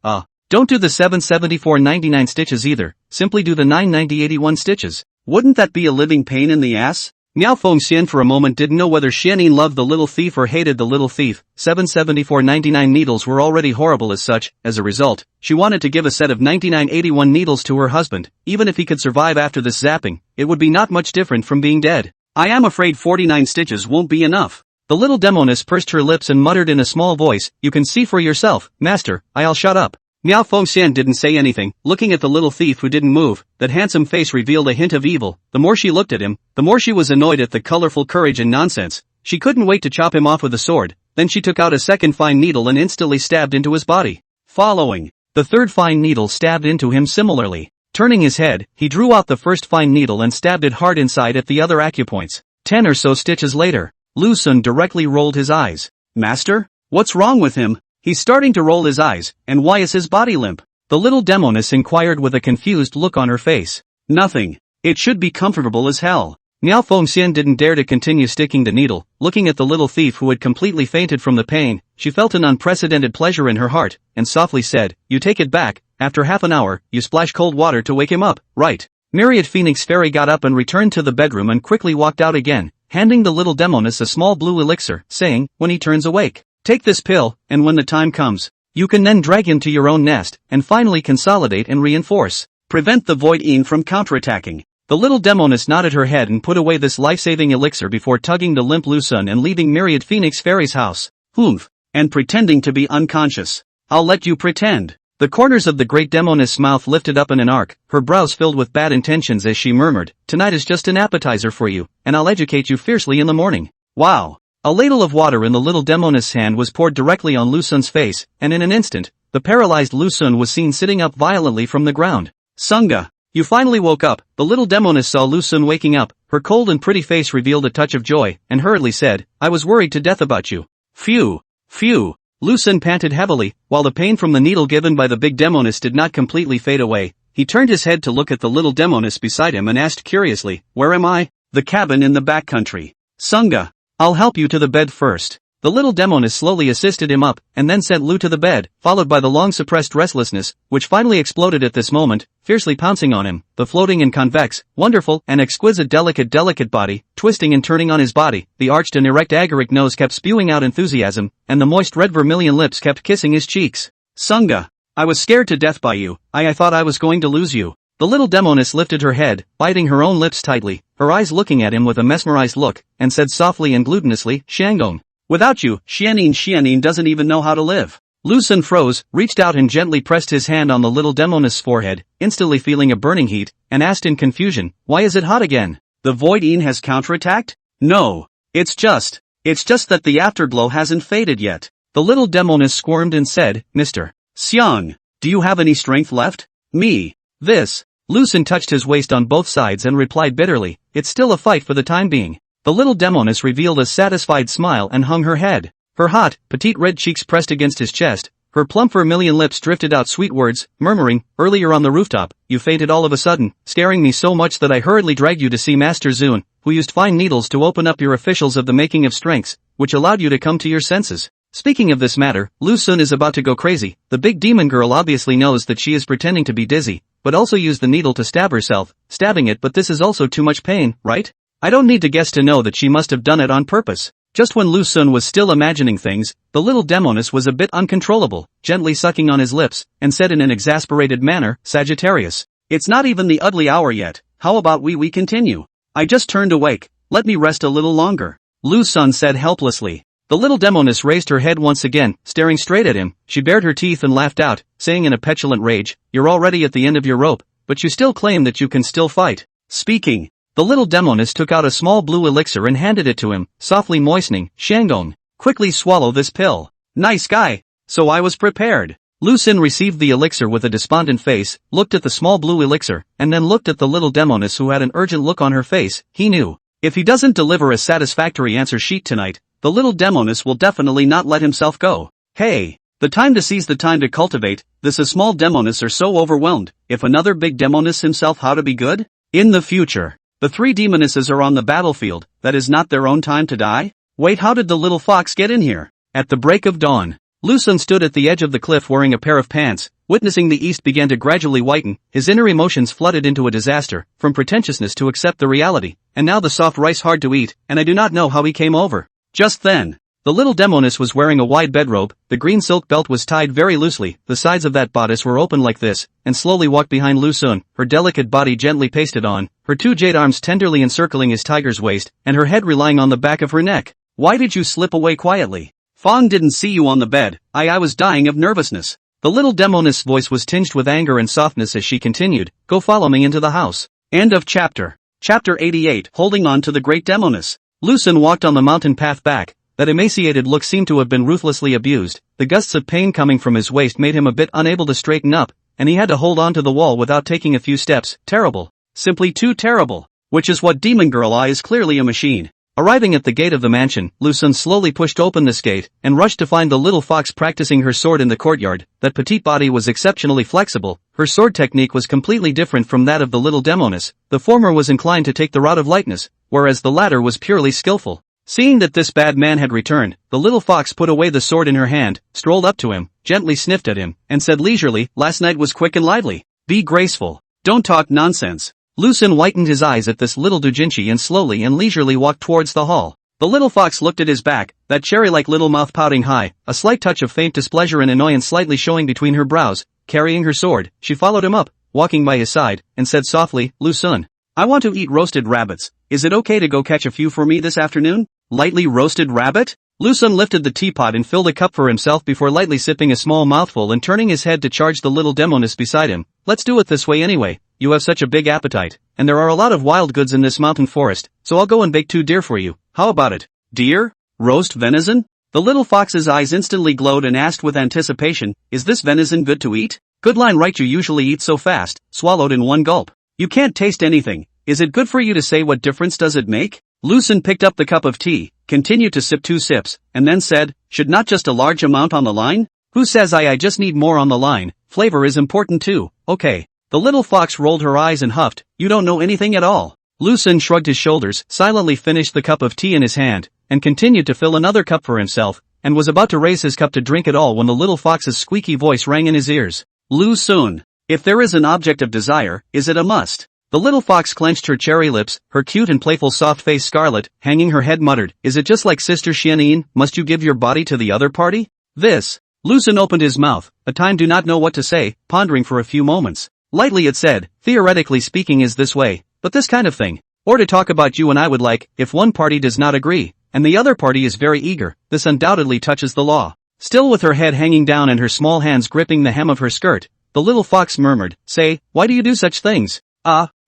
don't do the 774.99 stitches either, simply do the 990.81 stitches. Wouldn't that be a living pain in the ass? Miao Fengxian for a moment didn't know whether Xianin loved the little thief or hated the little thief. 774.99 needles were already horrible as such. As a result, she wanted to give a set of 99.81 needles to her husband. Even if he could survive after this zapping, it would be not much different from being dead. I am afraid 49 stitches won't be enough. The little Demoness pursed her lips and muttered in a small voice, you can see for yourself, master, I'll shut up. Miao Fengxian didn't say anything, looking at the little thief who didn't move. That handsome face revealed a hint of evil. The more she looked at him, the more she was annoyed at the colorful courage and nonsense. She couldn't wait to chop him off with a sword. Then she took out a second fine needle and instantly stabbed into his body. Following, the third fine needle stabbed into him similarly. Turning his head, he drew out the first fine needle and stabbed it hard inside at the other acupoints. 10 or so stitches later, Lu Xun directly rolled his eyes. Master? What's wrong with him? He's starting to roll his eyes, and why is his body limp? The little Demoness inquired with a confused look on her face. Nothing. It should be comfortable as hell. Miao Fengxian didn't dare to continue sticking the needle. Looking at the little thief who had completely fainted from the pain, she felt an unprecedented pleasure in her heart, and softly said, you take it back, after half an hour, you splash cold water to wake him up, right? Myriad Phoenix Fairy got up and returned to the bedroom and quickly walked out again, handing the little Demoness a small blue elixir, saying, when he turns awake. Take this pill, and when the time comes, you can then drag him to your own nest, and finally consolidate and reinforce. Prevent the Void Ean from counterattacking. The little Demoness nodded her head and put away this life-saving elixir before tugging the limp Lu Xun and leaving Myriad Phoenix Fairy's house. Humph. And pretending to be unconscious. I'll let you pretend. The corners of the great Demoness' mouth lifted up in an arc, her brows filled with bad intentions as she murmured, tonight is just an appetizer for you, and I'll educate you fiercely in the morning. Wow. A ladle of water in the little Demoness' hand was poured directly on Lu Xun's face, and in an instant, the paralyzed Lu Xun was seen sitting up violently from the ground. Sunga, you finally woke up. The little Demoness saw Lu Xun waking up, her cold and pretty face revealed a touch of joy, and hurriedly said, I was worried to death about you. Phew. Phew. Lu Xun panted heavily, while the pain from the needle given by the big Demoness did not completely fade away. He turned his head to look at the little Demoness beside him and asked curiously, where am I? The cabin in the back country. Sunga. I'll help you to the bed first. The little Demoness slowly assisted him up, and then sent Lu to the bed, followed by the long-suppressed restlessness, which finally exploded at this moment, fiercely pouncing on him, the floating and convex, wonderful and exquisite delicate body, twisting and turning on his body, the arched and erect agaric nose kept spewing out enthusiasm, and the moist red vermilion lips kept kissing his cheeks. Sunga, I was scared to death by you, I thought I was going to lose you. The little Demoness lifted her head, biting her own lips tightly, her eyes looking at him with a mesmerized look, and said softly and gluttonously, Shandong. Without you, Xianin doesn't even know how to live. Lu Xun froze, reached out and gently pressed his hand on the little Demoness' forehead, instantly feeling a burning heat, and asked in confusion, why is it hot again? The Void Ean has counterattacked? No. It's just that the afterglow hasn't faded yet. The little Demoness squirmed and said, Mr. Xiang, do you have any strength left? Me. This. Lu Xun touched his waist on both sides and replied bitterly, it's still a fight for the time being. The little Demoness revealed a satisfied smile and hung her head. Her hot, petite red cheeks pressed against his chest, her plump vermilion lips drifted out sweet words, murmuring, earlier on the rooftop, you fainted all of a sudden, scaring me so much that I hurriedly dragged you to see Master Zun, who used fine needles to open up your officials of the making of strengths, which allowed you to come to your senses. Speaking of this matter, Lu Xun is about to go crazy. The big demon girl obviously knows that she is pretending to be dizzy, but also used the needle to stab herself, stabbing it, but this is also too much pain, right? I don't need to guess to know that she must have done it on purpose. Just when Lu Xun was still imagining things, the little Demoness was a bit uncontrollable, gently sucking on his lips, and said in an exasperated manner, Sagittarius. It's not even the ugly hour yet, how about we continue? I just turned awake, let me rest a little longer. Lu Xun said helplessly. The little Demoness raised her head once again, staring straight at him. She bared her teeth and laughed out, saying in a petulant rage, "You're already at the end of your rope, but you still claim that you can still fight." Speaking, the little Demoness took out a small blue elixir and handed it to him, softly moistening. "Shandong, quickly swallow this pill." "Nice guy. So I was prepared." Lu Xun received the elixir with a despondent face, looked at the small blue elixir, and then looked at the little Demoness who had an urgent look on her face. He knew, if he doesn't deliver a satisfactory answer sheet tonight, the little Demoness will definitely not let himself go. Hey, the time to seize, the time to cultivate. This a small Demoness are so overwhelmed. If another big Demoness himself, how to be good? In the future, the three Demonesses are on the battlefield. That is not their own time to die? Wait, how did the little fox get in here? At the break of dawn, Lu Xun stood at the edge of the cliff wearing a pair of pants. Witnessing the east began to gradually whiten, his inner emotions flooded into a disaster, from pretentiousness to accept the reality, and now the soft rice hard to eat, and I do not know how he came over. Just then, the little Demoness was wearing a wide bedrobe, the green silk belt was tied very loosely, the sides of that bodice were open like this, and slowly walked behind Lu Xun, her delicate body gently pasted on, her two jade arms tenderly encircling his tiger's waist, and her head relying on the back of her neck. "Why did you slip away quietly? Fong didn't see you on the bed. I was dying of nervousness." The little Demoness' voice was tinged with anger and softness as she continued, "Go follow me into the house." End of chapter. Chapter 88. Holding on to the great Demoness. Lu Xun walked on the mountain path back. That emaciated look seemed to have been ruthlessly abused. The gusts of pain coming from his waist made him a bit unable to straighten up, and he had to hold on to the wall without taking a few steps. Terrible. Simply too terrible. Which is what Demon Girl I is clearly a machine. Arriving at the gate of the mansion, Lu Xun slowly pushed open this gate, and rushed to find the little fox practicing her sword in the courtyard. That petite body was exceptionally flexible, her sword technique was completely different from that of the little Demoness. The former was inclined to take the route of lightness, whereas the latter was purely skillful. Seeing that this bad man had returned, the little fox put away the sword in her hand, strolled up to him, gently sniffed at him, and said leisurely, "Last night was quick and lively. Be graceful. Don't talk nonsense." Lu Xun whitened his eyes at this little doujinshi and slowly and leisurely walked towards the hall. The little fox looked at his back, that cherry-like little mouth pouting high, a slight touch of faint displeasure and annoyance slightly showing between her brows. Carrying her sword, she followed him up, walking by his side, and said softly, "Lu Xun, I want to eat roasted rabbits. Is it okay to go catch a few for me this afternoon?" Lightly roasted rabbit? Lu Xun lifted the teapot and filled a cup for himself before lightly sipping a small mouthful and turning his head to charge the little Demoness beside him. "Let's do it this way anyway. You have such a big appetite, and there are a lot of wild goods in this mountain forest, so I'll go and bake 2 deer for you. How about it?" "Deer? Roast venison?" The little fox's eyes instantly glowed and asked with anticipation, "Is this venison good to eat?" "Good line right, you usually eat so fast, swallowed in one gulp. You can't taste anything. Is it good for you to say? What difference does it make?" Lu Xun picked up the cup of tea, continued to sip 2 sips, and then said, "Should not just a large amount on the line?" "Who says I just need more on the line? Flavor is important too." "Okay." The little fox rolled her eyes and huffed, "You don't know anything at all." Lu Xun shrugged his shoulders, silently finished the cup of tea in his hand, and continued to fill another cup for himself, and was about to raise his cup to drink it all when the little fox's squeaky voice rang in his ears. "Lu Xun, if there is an object of desire, is it a must?" The little fox clenched her cherry lips, her cute and playful soft face scarlet, hanging her head muttered, "Is it just like Sister Xianyin? Must you give your body to the other party?" "This." Lu Xun opened his mouth, a time do not know what to say, pondering for a few moments. Lightly it said, "Theoretically speaking is this way, but this kind of thing. Or to talk about you and I would like, if one party does not agree, and the other party is very eager, this undoubtedly touches the law." Still with her head hanging down and her small hands gripping the hem of her skirt, the little fox murmured, "Say, why do you do such things?"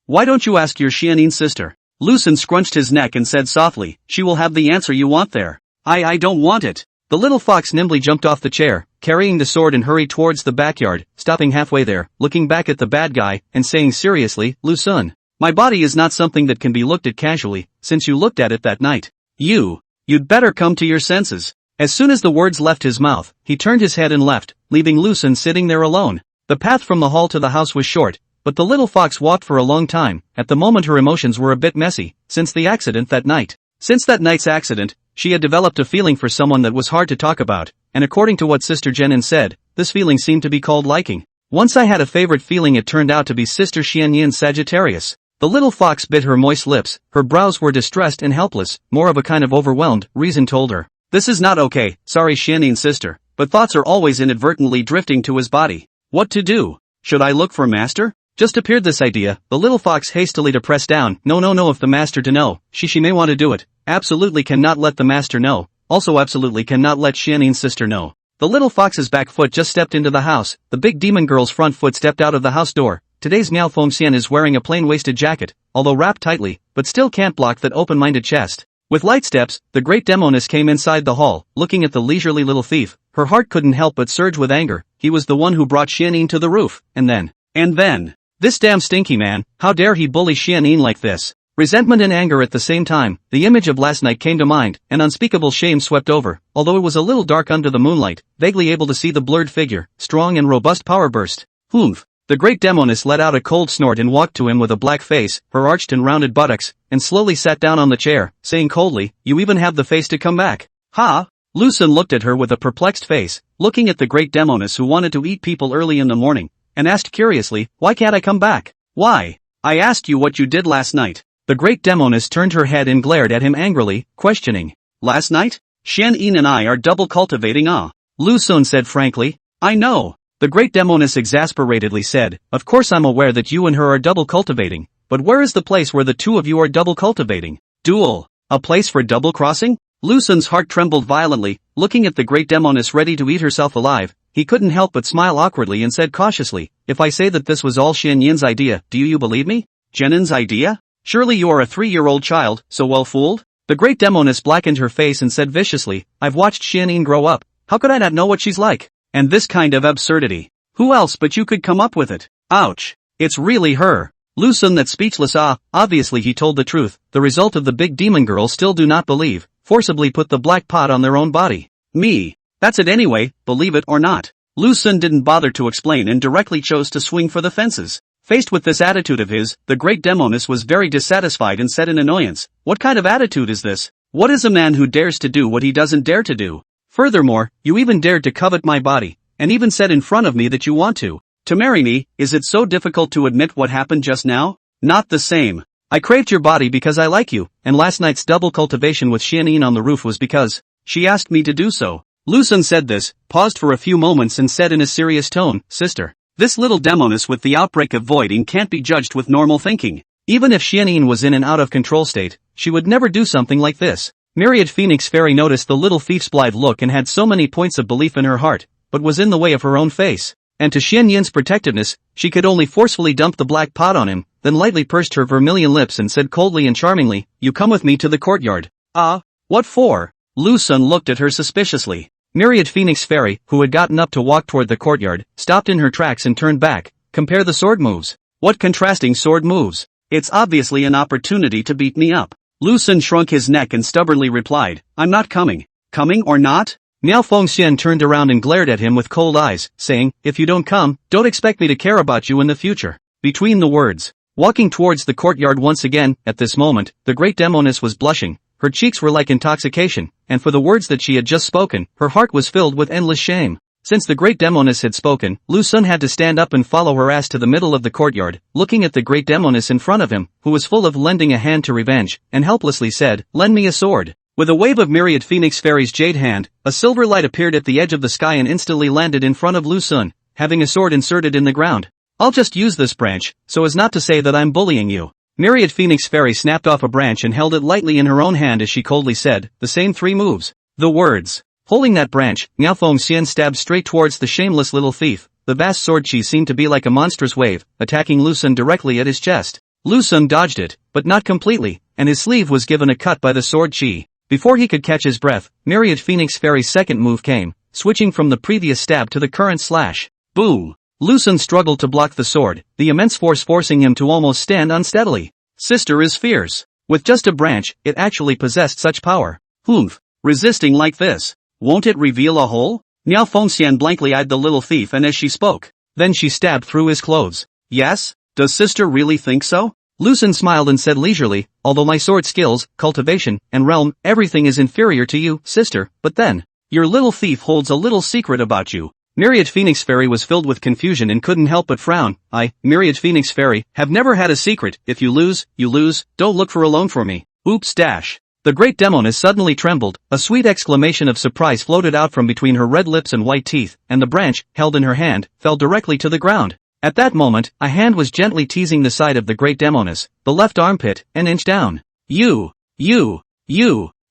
Why don't you ask your Xianyin sister?" Lu Xun scrunched his neck and said softly, "She will have the answer you want there." I don't want it." The little fox nimbly jumped off the chair, carrying the sword and hurried towards the backyard, stopping halfway there, looking back at the bad guy, and saying seriously, "Lu Xun, my body is not something that can be looked at casually, since you looked at it that night. You'd better come to your senses." As soon as the words left his mouth, he turned his head and left, leaving Lu Xun sitting there alone. The path from the hall to the house was short, but the little fox walked for a long time. At the moment her emotions were a bit messy, since the accident that night. Since that night's accident, she had developed a feeling for someone that was hard to talk about, and according to what Sister Jenin said, this feeling seemed to be called liking. "Once I had a favorite feeling, it turned out to be Sister Xianyin Sagittarius." The little fox bit her moist lips, her brows were distressed and helpless, more of a kind of overwhelmed, reason told her. "This is not okay, sorry Xianyin sister, but thoughts are always inadvertently drifting to his body. What to do? Should I look for master?" Just appeared this idea, the little fox hastily to press down, no if the master to know, she may want to do it, absolutely cannot let the master know, also absolutely cannot let Xianin's sister know. The little fox's back foot just stepped into the house, the big demon girl's front foot stepped out of the house door. Today's Miao Fengxian is wearing a plain waisted jacket, although wrapped tightly, but still can't block that open-minded chest. With light steps, the great Demoness came inside the hall, looking at the leisurely little thief. Her heart couldn't help but surge with anger. He was the one who brought Xianin to the roof, and then, this damn stinky man, how dare he bully Xianin like this? Resentment and anger at the same time, the image of last night came to mind, and unspeakable shame swept over. Although it was a little dark under the moonlight, vaguely able to see the blurred figure, strong and robust power burst. Humph! The great Demoness let out a cold snort and walked to him with a black face, her arched and rounded buttocks, and slowly sat down on the chair, saying coldly, "You even have the face to come back." Ha! Lu Xun looked at her with a perplexed face, looking at the great Demoness who wanted to eat people early in the morning, and asked curiously, "Why can't I come back?" "Why? I asked you what you did last night." The great Demoness turned her head and glared at him angrily, questioning. "Last night? Xianin and I are double cultivating Lu Xun said frankly. "I know." The great Demoness exasperatedly said, "Of course I'm aware that you and her are double cultivating, but where is the place where the two of you are double cultivating? Duel? A place for double crossing?" Lu Xun's heart trembled violently, looking at the great Demoness ready to eat herself alive. He couldn't help but smile awkwardly and said cautiously, "If I say that this was all Xianyin's idea, do you believe me?" "Jenin's idea? Surely you are a 3-year-old child, so well fooled?" The great Demoness blackened her face and said viciously, "I've watched Xianin grow up, how could I not know what she's like? And this kind of absurdity. Who else but you could come up with it? Ouch. It's really her." Lu Xun that speechless obviously he told the truth. The result of the big demon girl still do not believe, forcibly put the black pot on their own body. "Me. That's it anyway, believe it or not." Lu Xun didn't bother to explain and directly chose to swing for the fences. Faced with this attitude of his, the great Demoness was very dissatisfied and said in annoyance, "What kind of attitude is this? What is a man who dares to do what he doesn't dare to do? Furthermore, you even dared to covet my body, and even said in front of me that you want to marry me. Is it so difficult to admit what happened just now? Not the same. I craved your body because I like you, and last night's double cultivation with Xianin on the roof was because she asked me to do so." Lu Xun said this, paused for a few moments and said in a serious tone, "Sister, this little Demoness with the outbreak of voiding can't be judged with normal thinking. Even if Xianin was in an out-of-control state, she would never do something like this." Myriad Phoenix Fairy noticed the little thief's blithe look and had so many points of belief in her heart, but was in the way of her own face. And to Xianyin's protectiveness, she could only forcefully dump the black pot on him, then lightly pursed her vermilion lips and said coldly and charmingly, "You come with me to the courtyard." What for?" Lu Xun looked at her suspiciously. Myriad Phoenix Fairy, who had gotten up to walk toward the courtyard, stopped in her tracks and turned back. "Compare the sword moves." "What contrasting sword moves? It's obviously an opportunity to beat me up." Lu Xun shrunk his neck and stubbornly replied, "I'm not coming." "Coming or not?" Miao Fengxian turned around and glared at him with cold eyes, saying, "If you don't come, don't expect me to care about you in the future." Between the words, walking towards the courtyard once again. At this moment, the great Demoness was blushing. Her cheeks were like intoxication, and for the words that she had just spoken, her heart was filled with endless shame. Since the great Demoness had spoken, Lu Xun had to stand up and follow her ass to the middle of the courtyard, looking at the great Demoness in front of him, who was full of lending a hand to revenge, and helplessly said, "Lend me a sword." With a wave of Myriad Phoenix Fairy's jade hand, a silver light appeared at the edge of the sky and instantly landed in front of Lu Xun, having a sword inserted in the ground. "I'll just use this branch, so as not to say that I'm bullying you." Myriad Phoenix Fairy snapped off a branch and held it lightly in her own hand as she coldly said, "The same 3 moves." The words. Holding that branch, Miao Fengxian stabbed straight towards the shameless little thief. The vast sword chi seemed to be like a monstrous wave, attacking Lu Xun directly at his chest. Lu Xun dodged it, but not completely, and his sleeve was given a cut by the sword chi. Before he could catch his breath, Myriad Phoenix Fairy's second move came, switching from the previous stab to the current slash. Boom! Lu Xun struggled to block the sword, the immense force forcing him to almost stand unsteadily. Sister is fierce. With just a branch, it actually possessed such power. Humph! Resisting like this. Won't it reveal a hole? Miao Fengxian blankly eyed the little thief and as she spoke, then she stabbed through his clothes. Yes? Does sister really think so? Lu Xun smiled and said leisurely, although my sword skills, cultivation, and realm, everything is inferior to you, sister, but then, your little thief holds a little secret about you. Myriad Phoenix Fairy was filled with confusion and couldn't help but frown. I, Myriad Phoenix Fairy, have never had a secret. If you lose, you lose. Don't look for a loan for me. Oops dash. The great Demoness suddenly trembled. A sweet exclamation of surprise floated out from between her red lips and white teeth, and the branch, held in her hand, fell directly to the ground. At that moment, a hand was gently teasing the side of the great Demoness, the left armpit, an inch down. You.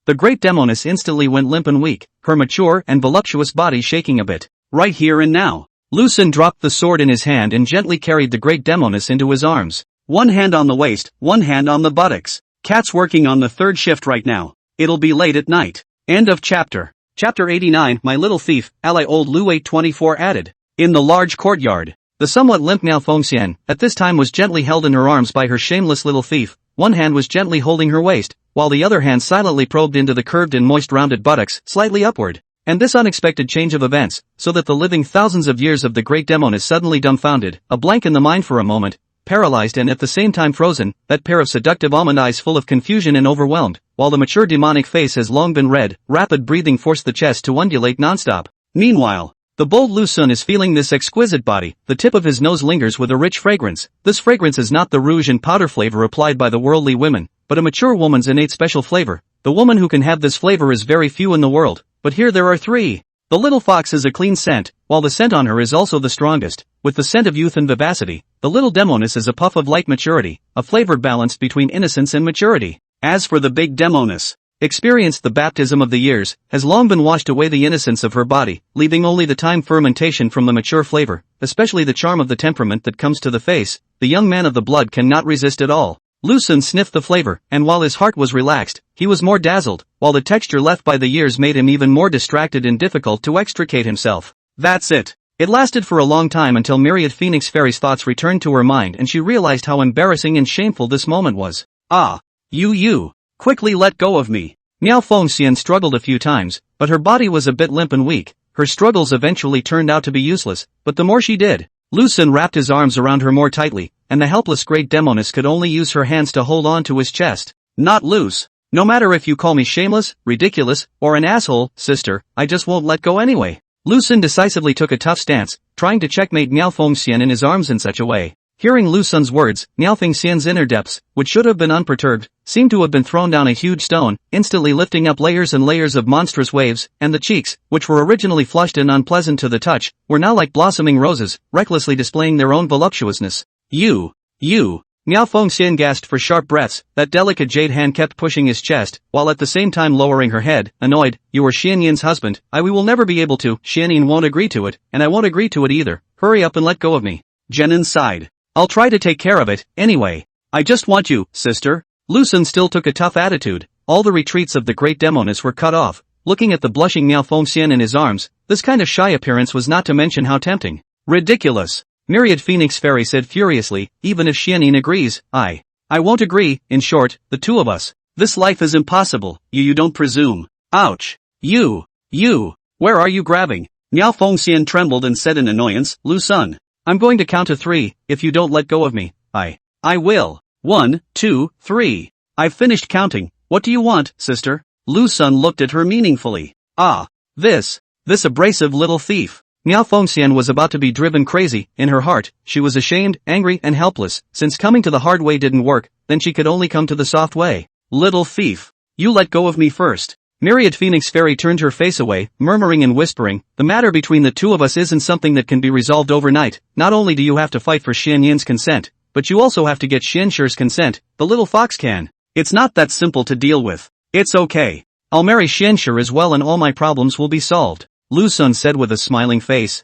The great Demoness instantly went limp and weak, her mature and voluptuous body shaking a bit. Right here and now. Lu Xun dropped the sword in his hand and gently carried the great Demoness into his arms. One hand on the waist, one hand on the buttocks. Cat's working on the third shift right now. It'll be late at night. End of chapter. Chapter 89. My little thief, ally old Lu 824 added. In the large courtyard. The somewhat limp Miao Fengxian, at this time was gently held in her arms by her shameless little thief. One hand was gently holding her waist, while the other hand silently probed into the curved and moist rounded buttocks, slightly upward. And this unexpected change of events, so that the living thousands of years of the great demon is suddenly dumbfounded, a blank in the mind for a moment, paralyzed and at the same time frozen, that pair of seductive almond eyes full of confusion and overwhelmed, while the mature demonic face has long been red, rapid breathing forced the chest to undulate nonstop. Meanwhile, the bold Lu Xun is feeling this exquisite body, the tip of his nose lingers with a rich fragrance. This fragrance is not the rouge and powder flavor applied by the worldly women, but a mature woman's innate special flavor. The woman who can have this flavor is very few in the world, but here there are three. The little fox is a clean scent, while the scent on her is also the strongest. With the scent of youth and vivacity, the little Demoness is a puff of light maturity, a flavor balanced between innocence and maturity. As for the big Demoness, experienced the baptism of the years, has long been washed away the innocence of her body, leaving only the time fermentation from the mature flavor, especially the charm of the temperament that comes to the face. The young man of the blood cannot resist at all. Lu Xun sniffed the flavor, and while his heart was relaxed, he was more dazzled, while the texture left by the years made him even more distracted and difficult to extricate himself. That's it. It lasted for a long time until myriad Phoenix Fairy's thoughts returned to her mind and she realized how embarrassing and shameful this moment was. Ah! You! Quickly let go of me. Miao Fengxian struggled a few times, but her body was a bit limp and weak. Her struggles eventually turned out to be useless, but the more she did, Lu Xun wrapped his arms around her more tightly, and the helpless great Demoness could only use her hands to hold on to his chest. Not loose. No matter if you call me shameless, ridiculous, or an asshole, sister, I just won't let go anyway. Lu Xun decisively took a tough stance, trying to checkmate Miao Fengxian in his arms in such a way. Hearing Lu Xun's words, Miao Fengxian's inner depths, which should have been unperturbed, seemed to have been thrown down a huge stone, instantly lifting up layers and layers of monstrous waves, and the cheeks, which were originally flushed and unpleasant to the touch, were now like blossoming roses, recklessly displaying their own voluptuousness. You! Miao Fengxian gasped for sharp breaths. That delicate jade hand kept pushing his chest, while at the same time lowering her head, annoyed. You are Xianyin's husband. We will never be able to. Xianyin won't agree to it, and I won't agree to it either. Hurry up and let go of me. Jenin sighed. I'll try to take care of it, anyway. I just want you, sister. Lu Xun still took a tough attitude. All the retreats of the great Demoness were cut off. Looking at the blushing Miao Fengxian in his arms, this kind of shy appearance was not to mention how tempting. Ridiculous. Myriad Phoenix Fairy said furiously, even if Xianyin agrees, I won't agree. In short, the two of us. This life is impossible. You don't presume. Ouch. You. Where are you grabbing? Miao Fengxian trembled and said in annoyance, Lu Xun. I'm going to count to 3, if you don't let go of me. I will. 1, 2, 3. I've finished counting. What do you want, sister? Lu Xun looked at her meaningfully. This abrasive little thief. Miao Fengxian was about to be driven crazy. In her heart, she was ashamed, angry, and helpless. Since coming to the hard way didn't work, then she could only come to the soft way. Little thief. You let go of me first. Myriad Phoenix Fairy turned her face away, murmuring and whispering, the matter between the two of us isn't something that can be resolved overnight. Not only do you have to fight for Xianyin's consent, but you also have to get Xianshi's consent. The little fox can. It's not that simple to deal with. It's okay. I'll marry Xianshi as well and all my problems will be solved. Lu Xun said with a smiling face.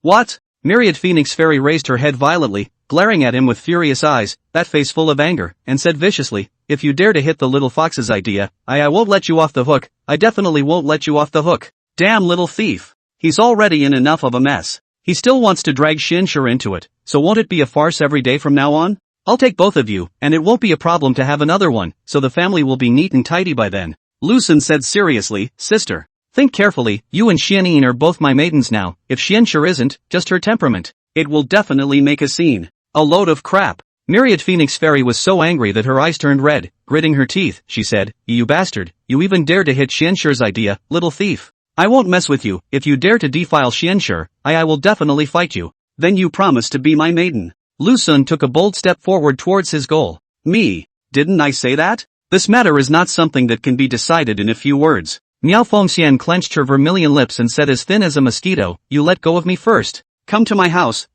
What? Myriad Phoenix Fairy raised her head violently, glaring at him with furious eyes, that face full of anger, and said viciously, if you dare to hit the little fox's idea, I won't let you off the hook. I definitely won't let you off the hook. Damn little thief. He's already in enough of a mess. He still wants to drag Xianshi into it, so won't it be a farce every day from now on? I'll take both of you, and it won't be a problem to have another one, so the family will be neat and tidy by then. Lu Xun said seriously, sister. Think carefully, you and Xianyin are both my maidens now. If Xianshi isn't, just her temperament. It will definitely make a scene. A load of crap. Myriad Phoenix Fairy was so angry that her eyes turned red. Gritting her teeth, she said, you bastard, you even dare to hit Xianshi's idea, little thief. I won't mess with you. If you dare to defile Xianshi, I will definitely fight you. Then you promise to be my maiden. Lu Xun took a bold step forward towards his goal. Me? Didn't I say that? This matter is not something that can be decided in a few words. Miao Fengxian clenched her vermilion lips and said as thin as a mosquito, you let go of me first. Come to my house,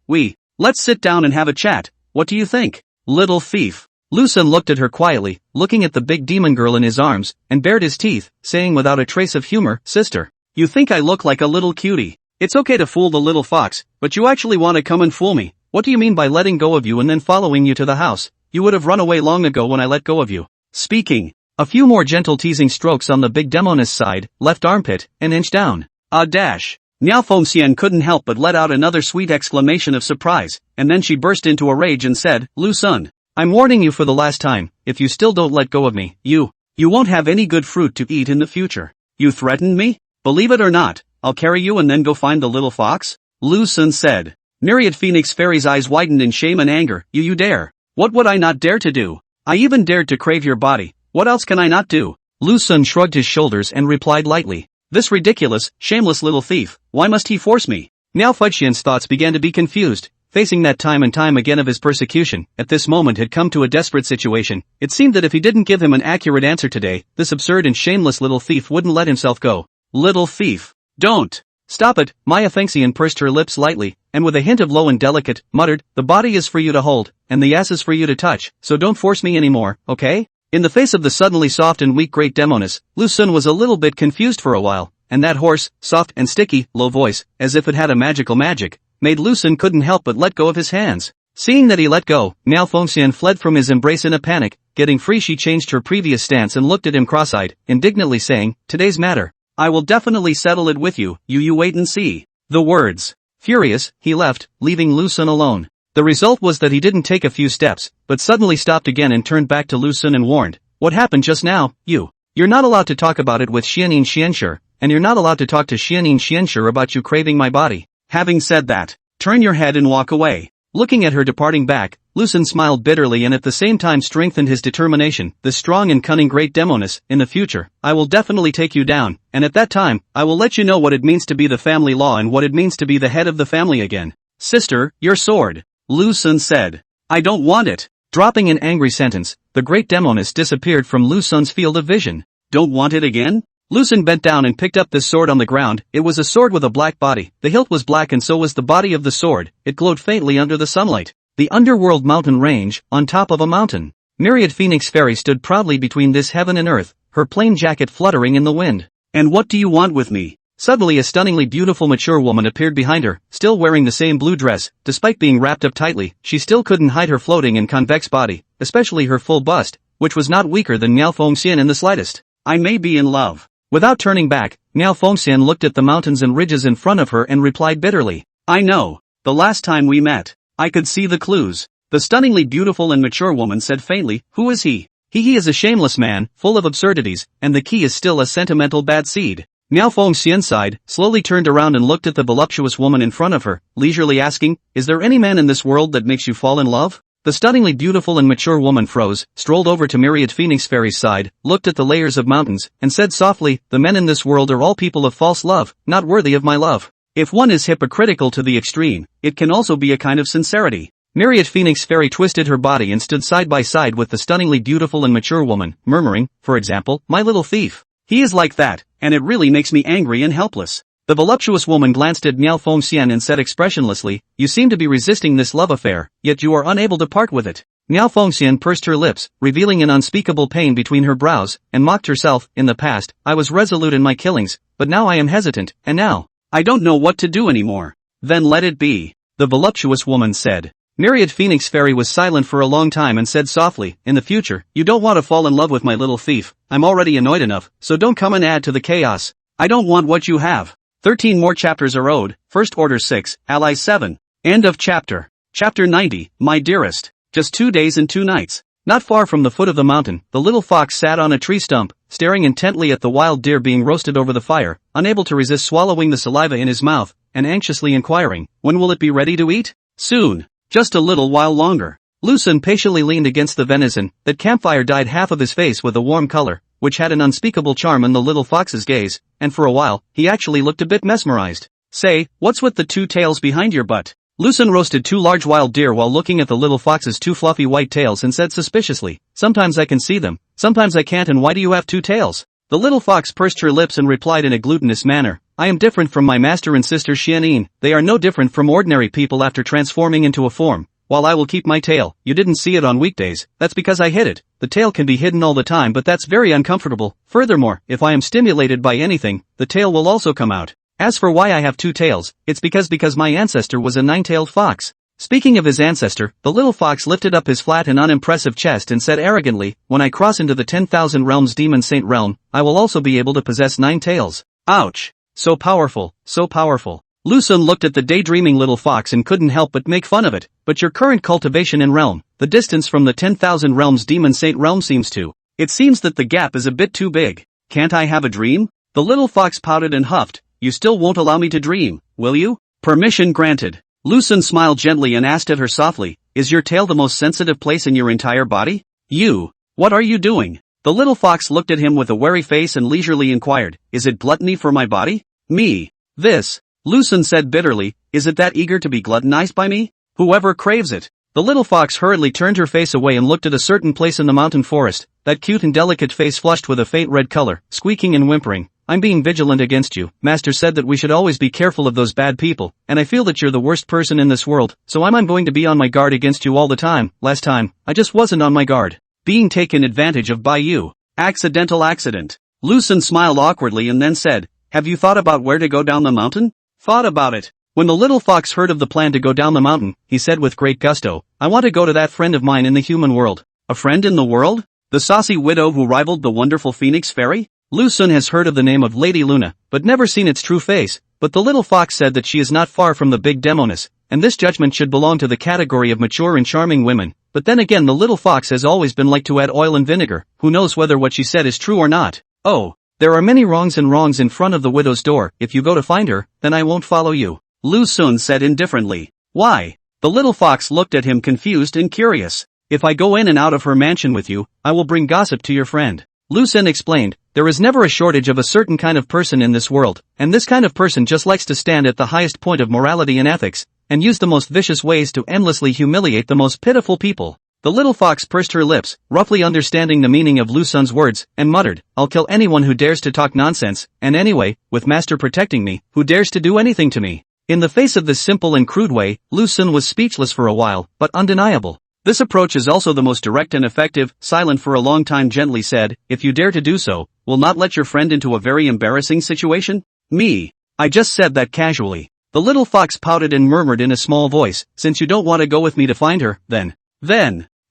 let's sit down and have a chat. What do you think? Little thief. Lu Sun looked at her quietly, looking at the big demon girl in his arms, and bared his teeth, saying without a trace of humor, "Sister, you think I look like a little cutie. It's okay to fool the little fox, but you actually want to come and fool me. What do you mean by letting go of you and then following you to the house? You would have run away long ago when I let go of you." Speaking. A few more gentle teasing strokes on the big Demoness side, left armpit, an inch down. A dash. Miao Fengxian couldn't help but let out another sweet exclamation of surprise, and then she burst into a rage and said, "Lu Sun, I'm warning you for the last time, if you still don't let go of me, you won't have any good fruit to eat in the future. You threatened me? Believe it or not, I'll carry you and then go find the little fox?" Lu Sun said. Myriad Phoenix Fairy's eyes widened in shame and anger. You dare? What would I not dare to do? I even dared to crave your body. What else can I not do? Lu Sun shrugged his shoulders and replied lightly. This ridiculous, shameless little thief, why must he force me? Miao Fengxian's thoughts began to be confused. Facing that time and time again of his persecution, at this moment had come to a desperate situation. It seemed that if he didn't give him an accurate answer today, this absurd and shameless little thief wouldn't let himself go. Little thief. Don't. Stop it. Maya Fengxian pursed her lips lightly, and with a hint of low and delicate, muttered, the body is for you to hold, and the ass is for you to touch, so don't force me anymore, okay? In the face of the suddenly soft and weak great Demoness, Lu Sun was a little bit confused for a while, and that hoarse, soft and sticky, low voice, as if it had a magic, made Lu Sun couldn't help but let go of his hands. Seeing that he let go, Miao Fengxian fled from his embrace in a panic. Getting free, she changed her previous stance and looked at him cross-eyed, indignantly saying, today's matter. I will definitely settle it with you, you wait and see. The words. Furious, he left, leaving Lu Sun alone. The result was that he didn't take a few steps, but suddenly stopped again and turned back to Lu Sun and warned, what happened just now? You're not allowed to talk about it with Xianin Xianshi, and you're not allowed to talk to Xianin Xianshi about you craving my body. Having said that, turn your head and walk away. Looking at her departing back, Lu Sun smiled bitterly and at the same time strengthened his determination. The strong and cunning great Demoness, in the future, I will definitely take you down, and at that time, I will let you know what it means to be the family law and what it means to be the head of the family again. Sister, your sword. Lu Sun said. I don't want it. Dropping an angry sentence, the great Demoness disappeared from Lu Sun's field of vision. Don't want it again? Lu Sun bent down and picked up this sword on the ground. It was a sword with a black body. The hilt was black and so was the body of the sword. It glowed faintly under the sunlight. The underworld mountain range, on top of a mountain. Myriad Phoenix Fairy stood proudly between this heaven and earth, her plain jacket fluttering in the wind. And what do you want with me? Suddenly a stunningly beautiful mature woman appeared behind her, still wearing the same blue dress. Despite being wrapped up tightly, she still couldn't hide her floating and convex body, especially her full bust, which was not weaker than Miao Fengxian in the slightest. I may be in love. Without turning back, Miao Fengxian looked at the mountains and ridges in front of her and replied bitterly. I know. The last time we met, I could see the clues. The stunningly beautiful and mature woman said faintly, who is he? He is a shameless man, full of absurdities, and the key is still a sentimental bad seed. Miao Fengxian sighed, slowly turned around and looked at the voluptuous woman in front of her, leisurely asking, is there any man in this world that makes you fall in love? The stunningly beautiful and mature woman froze, strolled over to Myriad Phoenix Fairy's side, looked at the layers of mountains, and said softly, the men in this world are all people of false love, not worthy of my love. If one is hypocritical to the extreme, it can also be a kind of sincerity. Myriad Phoenix Fairy twisted her body and stood side by side with the stunningly beautiful and mature woman, murmuring, for example, my little thief. He is like that, and it really makes me angry and helpless. The voluptuous woman glanced at Miao Fengxian and said expressionlessly, you seem to be resisting this love affair, yet you are unable to part with it. Miao Fengxian pursed her lips, revealing an unspeakable pain between her brows, and mocked herself, in the past, I was resolute in my killings, but now I am hesitant, and now, I don't know what to do anymore. Then let it be, the voluptuous woman said. Myriad Phoenix Fairy was silent for a long time and said softly, in the future, you don't want to fall in love with my little thief, I'm already annoyed enough, so don't come and add to the chaos. I don't want what you have. 13 more chapters are owed, First Order 6, Allies 7. End of chapter. Chapter 90, My Dearest. Just 2 days and 2 nights. Not far from the foot of the mountain, the little fox sat on a tree stump, staring intently at the wild deer being roasted over the fire, unable to resist swallowing the saliva in his mouth, and anxiously inquiring, when will it be ready to eat? Soon. Just a little while longer. Lu Sun patiently leaned against the venison. That campfire dyed half of his face with a warm color, which had an unspeakable charm in the little fox's gaze, and for a while, he actually looked a bit mesmerized. Say, what's with the 2 tails behind your butt? Lu Sun roasted 2 large wild deer while looking at the little fox's 2 fluffy white tails and said suspiciously, sometimes I can see them, sometimes I can't, and why do you have 2 tails? The little fox pursed her lips and replied in a glutinous manner, I am different from my master and sister Xianin, they are no different from ordinary people after transforming into a form. while I will keep my tail. You didn't see it on weekdays, that's because I hid it. The tail can be hidden all the time, but that's very uncomfortable. Furthermore, if I am stimulated by anything, the tail will also come out. As for why I have 2 tails, it's because my ancestor was a 9-tailed fox. Speaking of his ancestor, the little fox lifted up his flat and unimpressive chest and said arrogantly, when I cross into the 10,000 realms demon saint realm, I will also be able to possess 9 tails. Ouch! So powerful, so powerful. Lu Xun looked at the daydreaming little fox and couldn't help but make fun of it. But your current cultivation in realm, the distance from the 10,000 realms demon saint realm seems to. It seems that the gap is a bit too big. Can't I have a dream? The little fox pouted and huffed. You still won't allow me to dream, will you? Permission granted. Lu Xun smiled gently and asked at her softly, is your tail the most sensitive place in your entire body? You. What are you doing? The little fox looked at him with a wary face and leisurely inquired, is it gluttony for my body? Me. This. Lu Xun said bitterly, is it that eager to be gluttonized by me? Whoever craves it. The little fox hurriedly turned her face away and looked at a certain place in the mountain forest, that cute and delicate face flushed with a faint red color, squeaking and whimpering. I'm being vigilant against you. Master said that we should always be careful of those bad people, and I feel that you're the worst person in this world, so I'm going to be on my guard against you all the time. Last time, I just wasn't on my guard. Being taken advantage of by you. Accidental accident. Lu Xun smiled awkwardly and then said, have you thought about where to go down the mountain? Thought about it. When the little fox heard of the plan to go down the mountain, he said with great gusto, I want to go to that friend of mine in the human world. A friend in the world? The saucy widow who rivaled the wonderful phoenix fairy? Lu Xun has heard of the name of Lady Luna, but never seen its true face, but the little fox said that she is not far from the big Demoness, and this judgment should belong to the category of mature and charming women, but then again the little fox has always been like to add oil and vinegar, who knows whether what she said is true or not. Oh, there are many wrongs in front of the widow's door. If you go to find her, then I won't follow you. Lu Xun said indifferently. Why? The little fox looked at him confused and curious. If I go in and out of her mansion with you, I will bring gossip to your friend. Lu Xun explained, there is never a shortage of a certain kind of person in this world, and this kind of person just likes to stand at the highest point of morality and ethics, and use the most vicious ways to endlessly humiliate the most pitiful people. The little fox pursed her lips, roughly understanding the meaning of Lu Xun's words, and muttered, I'll kill anyone who dares to talk nonsense, and anyway, with Master protecting me, who dares to do anything to me? In the face of this simple and crude way, Lu Xun was speechless for a while, but undeniable. This approach is also the most direct and effective. Silent for a long time, gently said, if you dare to do so, will not let your friend into a very embarrassing situation? Me. I just said that casually. The little fox pouted and murmured in a small voice, since you don't want to go with me to find her, then.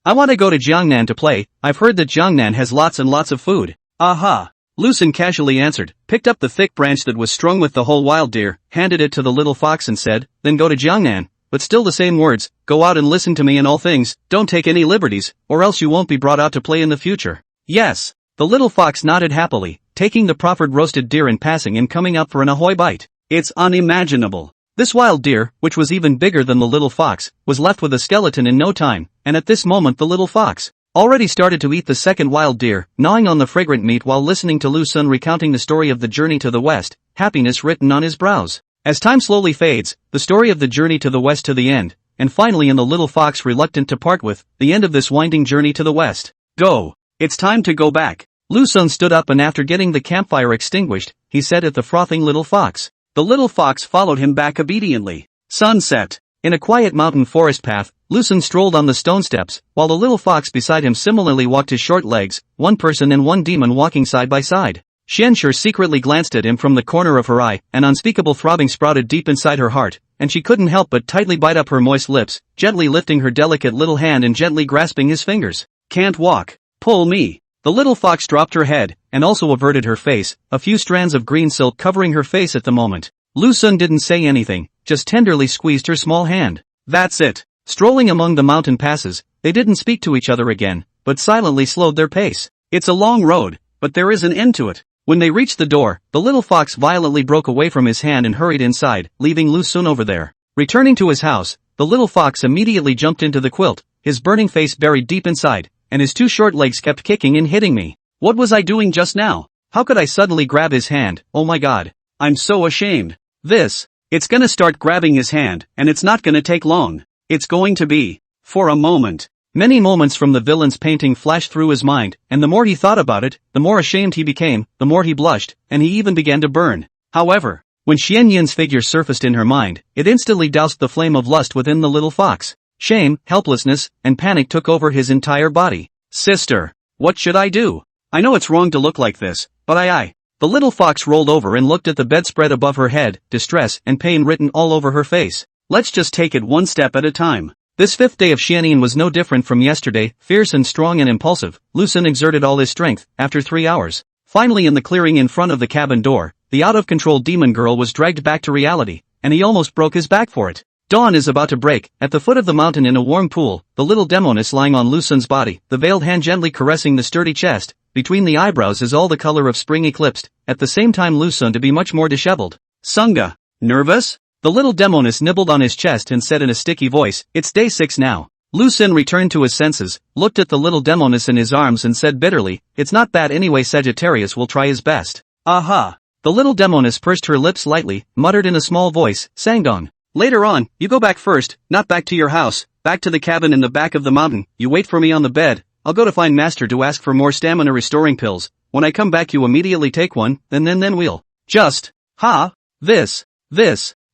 I want to go to Jiangnan to play. I've heard that Jiangnan has lots and lots of food. Aha. Lu Xun casually answered, picked up the thick branch that was strung with the whole wild deer, handed it to the little fox and said, then go to Jiangnan. But still the same words, go out and listen to me in all things, don't take any liberties, or else you won't be brought out to play in the future. Yes. The little fox nodded happily, taking the proffered roasted deer in passing and coming up for an ahoy bite. It's unimaginable. This wild deer, which was even bigger than the little fox, was left with a skeleton in no time, and at this moment the little fox already started to eat the second wild deer, gnawing on the fragrant meat while listening to Lu Xun recounting the story of the journey to the west, happiness written on his brows. As time slowly fades, the story of the journey to the west to the end, and finally in the little fox reluctant to part with, the end of this winding journey to the west. Go. It's time to go back. Lu Xun stood up and after getting the campfire extinguished, he said at the frothing little fox. The little fox followed him back obediently. Sunset. In a quiet mountain forest path, Lu Xun strolled on the stone steps, while the little fox beside him similarly walked his short legs, one person and one demon walking side by side. Xianxue secretly glanced at him from the corner of her eye, an unspeakable throbbing sprouted deep inside her heart, and she couldn't help but tightly bite up her moist lips, gently lifting her delicate little hand and gently grasping his fingers. Can't walk. Pull me. The little fox dropped her head, and also averted her face, a few strands of green silk covering her face at the moment. Lu Xun didn't say anything, just tenderly squeezed her small hand. That's it. Strolling among the mountain passes, they didn't speak to each other again, but silently slowed their pace. It's a long road, but there is an end to it. When they reached the door, the little fox violently broke away from his hand and hurried inside, leaving Lu Xun over there. Returning to his house, the little fox immediately jumped into the quilt, his burning face buried deep inside, and his two short legs kept kicking and hitting me. What was I doing just now? How could I suddenly grab his hand? Oh my god. I'm so ashamed. It's gonna start grabbing his hand, and it's not gonna take long. It's going to be. For a moment. Many moments from the villain's painting flashed through his mind, and the more he thought about it, the more ashamed he became, the more he blushed, and he even began to burn. However, when Xian Yin's figure surfaced in her mind, it instantly doused the flame of lust within the little fox. Shame, helplessness, and panic took over his entire body. Sister, what should I do? I know it's wrong to look like this, but I. The little fox rolled over and looked at the bedspread above her head, distress and pain written all over her face. Let's just take it one step at a time. This fifth day of Xianyin was no different from yesterday, fierce and strong and impulsive. Lu Xun exerted all his strength. After 3 hours, finally in the clearing in front of the cabin door, the out-of-control demon girl was dragged back to reality, and he almost broke his back for it. Dawn is about to break. At the foot of the mountain in a warm pool, the little Demoness lying on Lu Xun's body, the veiled hand gently caressing the sturdy chest. Between the eyebrows is all the color of spring eclipsed, at the same time Lu Xun to be much more disheveled. Sunga, nervous? The little Demoness nibbled on his chest and said in a sticky voice, it's day 6 now. Lu Xun returned to his senses, looked at the little Demoness in his arms and said bitterly, it's not bad anyway, Sagittarius will try his best. Aha! The little Demoness pursed her lips lightly, muttered in a small voice, Sangdong. Later on, you go back first, not back to your house, back to the cabin in the back of the mountain, you wait for me on the bed, I'll go to find Master to ask for more stamina restoring pills, when I come back you immediately take one, then we'll just, this.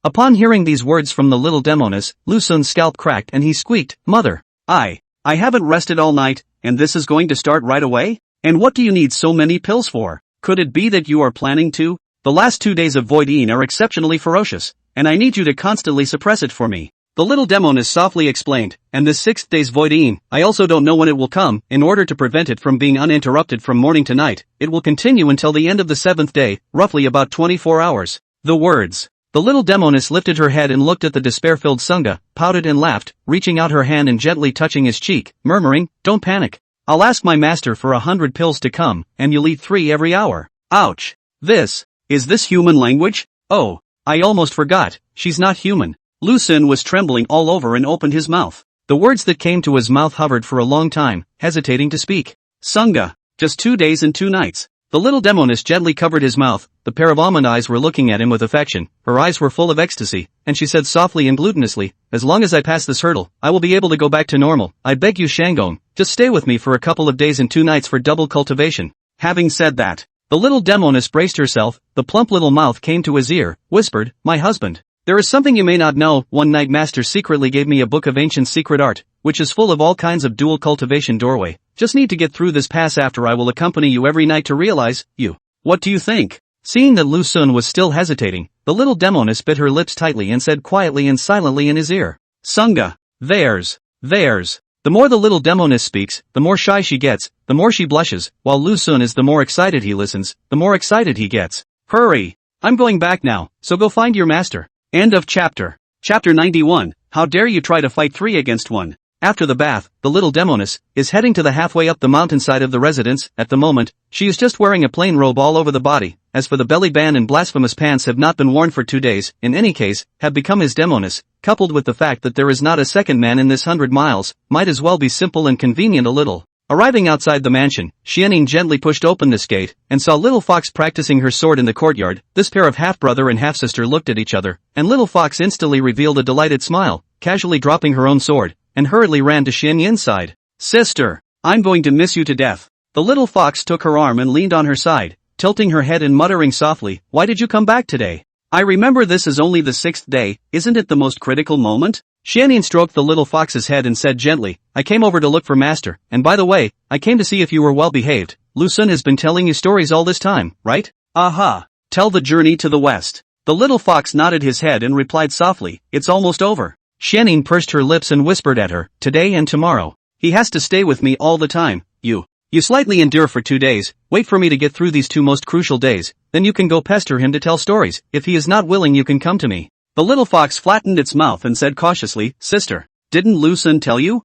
Upon hearing these words from the little Demoness, Lu Xun's scalp cracked and he squeaked, Mother, I haven't rested all night, and this is going to start right away? And what do you need so many pills for? Could it be that you are planning to? The last 2 days of Void are exceptionally ferocious, and I need you to constantly suppress it for me. The little Demoness softly explained, and this 6th day's Void I also don't know when it will come. In order to prevent it from being uninterrupted from morning to night, it will continue until the end of the 7th day, roughly about 24 hours. The words. The little Demoness lifted her head and looked at the despair-filled Sunga, pouted and laughed, reaching out her hand and gently touching his cheek, murmuring, don't panic. I'll ask my master for 100 pills to come, and you'll eat 3 every hour. Ouch. Is this human language? Oh, I almost forgot, she's not human. Lu Xun was trembling all over and opened his mouth. The words that came to his mouth hovered for a long time, hesitating to speak. Sunga, just 2 days and 2 nights. The little Demoness gently covered his mouth, the pair of almond eyes were looking at him with affection, her eyes were full of ecstasy, and she said softly and gluttonously, as long as I pass this hurdle, I will be able to go back to normal. I beg you Shandong, just stay with me for a couple of days and 2 nights for double cultivation. Having said that, the little Demoness braced herself, the plump little mouth came to his ear, whispered, my husband. There is something you may not know, one night Master secretly gave me a book of ancient secret art, which is full of all kinds of dual cultivation doorway. Just need to get through this pass after I will accompany you every night to realize, you. What do you think? Seeing that Lu Xun was still hesitating, the little Demoness bit her lips tightly and said quietly and silently in his ear. Sunga, theirs. The more the little Demoness speaks, the more shy she gets, the more she blushes, while Lu Xun is the more excited he listens, the more excited he gets. Hurry! I'm going back now, so go find your master. End of chapter. Chapter 91, How dare you try to fight 3 against 1. After the bath, the little Demoness is heading to the halfway up the mountainside of the residence. At the moment, she is just wearing a plain robe all over the body. As for the belly band and blasphemous pants have not been worn for 2 days, in any case, have become his Demoness, coupled with the fact that there is not a second man in this 100 miles, might as well be simple and convenient a little. Arriving outside the mansion, Xianyin gently pushed open this gate, and saw Little Fox practicing her sword in the courtyard. This pair of half-brother and half-sister looked at each other, and Little Fox instantly revealed a delighted smile, casually dropping her own sword, and hurriedly ran to Xianyin's side. Sister, I'm going to miss you to death. The little fox took her arm and leaned on her side, tilting her head and muttering softly, why did you come back today? I remember this is only the 6th day, isn't it the most critical moment? Xianyin stroked the little fox's head and said gently, I came over to look for Master, and by the way, I came to see if you were well behaved. Lu Xun has been telling you stories all this time, right? Aha! Tell the journey to the west. The little fox nodded his head and replied softly, it's almost over. Xianyin pursed her lips and whispered at her, today and tomorrow. He has to stay with me all the time. You slightly endure for 2 days, wait for me to get through these 2 most crucial days, then you can go pester him to tell stories. If he is not willing you can come to me. The little fox flattened its mouth and said cautiously, Sister, didn't Lu Xun tell you?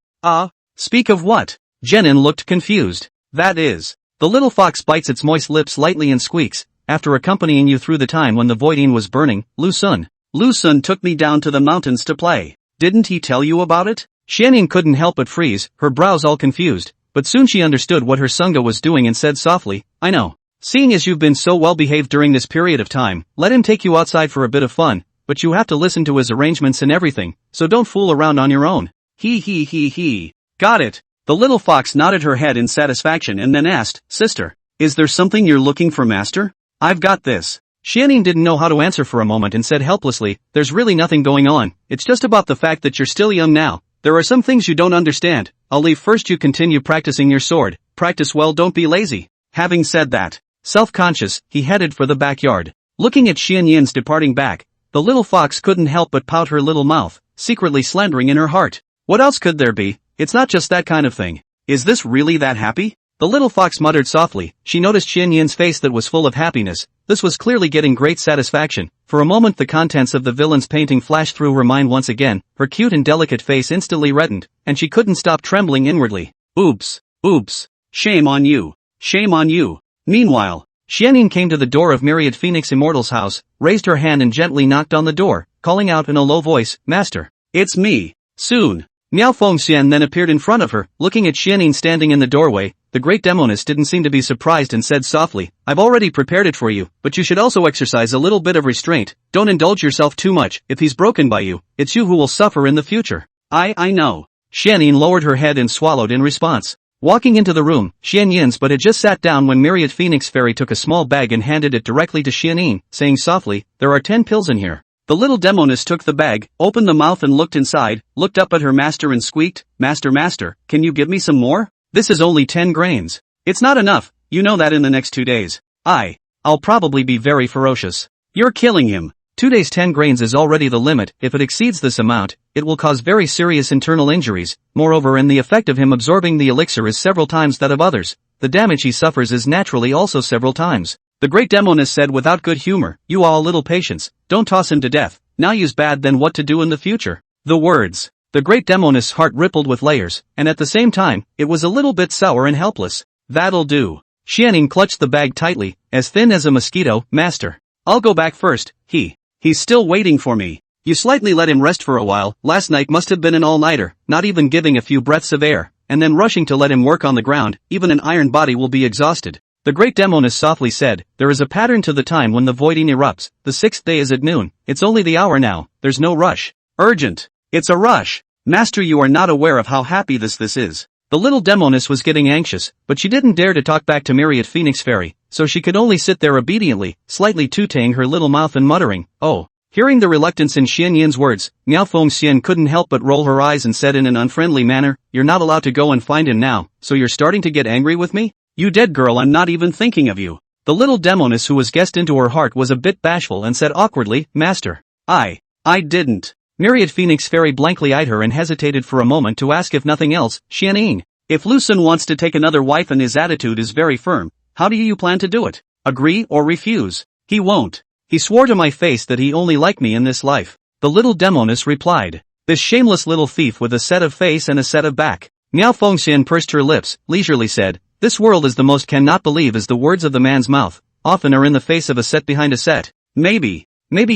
Speak of what? Jenin looked confused. That is. The little fox bites its moist lips lightly and squeaks, after accompanying you through the time when the Voidine was burning, Lu Xun took me down to the mountains to play. Didn't he tell you about it? Xianyin couldn't help but freeze, her brows all confused, but soon she understood what her Sunga was doing and said softly, I know. Seeing as you've been so well behaved during this period of time, let him take you outside for a bit of fun, but you have to listen to his arrangements and everything, so don't fool around on your own. He. Got it. The little fox nodded her head in satisfaction and then asked, Sister, is there something you're looking for, Master? I've got this. Xianyin didn't know how to answer for a moment and said helplessly, there's really nothing going on, it's just about the fact that you're still young now, there are some things you don't understand. I'll leave first, you continue practicing your sword. Practice well, don't be lazy. Having said that, self-conscious, he headed for the backyard. Looking at Xian Yin's departing back, the little fox couldn't help but pout her little mouth, secretly slandering in her heart. What else could there be? It's not just that kind of thing. Is this really that happy? The little fox muttered softly. She noticed Xian Yin's face that was full of happiness. This was clearly getting great satisfaction. For a moment the contents of the villain's painting flashed through her mind once again. Her cute and delicate face instantly reddened, and she couldn't stop trembling inwardly. Oops. Oops. Shame on you. Shame on you. Meanwhile, Xian Yin came to the door of Myriad Phoenix Immortal's house, raised her hand and gently knocked on the door, calling out in a low voice, Master. It's me. Soon. Miao Fengxian then appeared in front of her, looking at Xian Yin standing in the doorway. The great Demoness didn't seem to be surprised and said softly, I've already prepared it for you, but you should also exercise a little bit of restraint. Don't indulge yourself too much. If he's broken by you, it's you who will suffer in the future. I know. Xian Yin lowered her head and swallowed in response. Walking into the room, Xian Yin's but had just sat down when Myriad Phoenix Fairy took a small bag and handed it directly to Xian Yin, saying softly, there are 10 pills in here. The little Demoness took the bag, opened the mouth and looked inside, looked up at her master and squeaked, Master, can you give me some more? This is only 10 grains. It's not enough, you know that in the next 2 days. I'll probably be very ferocious. You're killing him. 2 days 10 grains is already the limit. If it exceeds this amount, it will cause very serious internal injuries. Moreover, and the effect of him absorbing the elixir is several times that of others. The damage he suffers is naturally also several times. The great Demoness said without good humor, you all a little patience, don't toss him to death, now use bad then what to do in the future. The words. The great Demoness' heart rippled with layers, and at the same time, it was a little bit sour and helpless. That'll do. Xian Yin clutched the bag tightly, as thin as a mosquito, Master. I'll go back first, he's still waiting for me. You slightly let him rest for a while, last night must have been an all-nighter, not even giving a few breaths of air, and then rushing to let him work on the ground, even an iron body will be exhausted. The great Demoness softly said, there is a pattern to the time when the voiding erupts, the 6th day is at noon, it's only the hour now, there's no rush. Urgent. It's a rush. Master, you are not aware of how happy this is. The little Demoness was getting anxious, but she didn't dare to talk back to Myriad Phoenix Fairy, so she could only sit there obediently, slightly tootling her little mouth and muttering, oh. Hearing the reluctance in Xian Yin's words, Miao Fengxian couldn't help but roll her eyes and said in an unfriendly manner, you're not allowed to go and find him now, so you're starting to get angry with me? You dead girl, I'm not even thinking of you. The little Demoness who was guessed into her heart was a bit bashful and said awkwardly, Master. I didn't. Myriad Phoenix Fairy blankly eyed her and hesitated for a moment to ask if nothing else, Xian Yin. If Lu Sun wants to take another wife and his attitude is very firm, how do you plan to do it? Agree or refuse? He won't. He swore to my face that he only liked me in this life. The little Demoness replied. This shameless little thief with a set of face and a set of back. Miao Fengxian pursed her lips, leisurely said, this world is the most cannot believe as the words of the man's mouth, often are in the face of a set behind a set. Maybe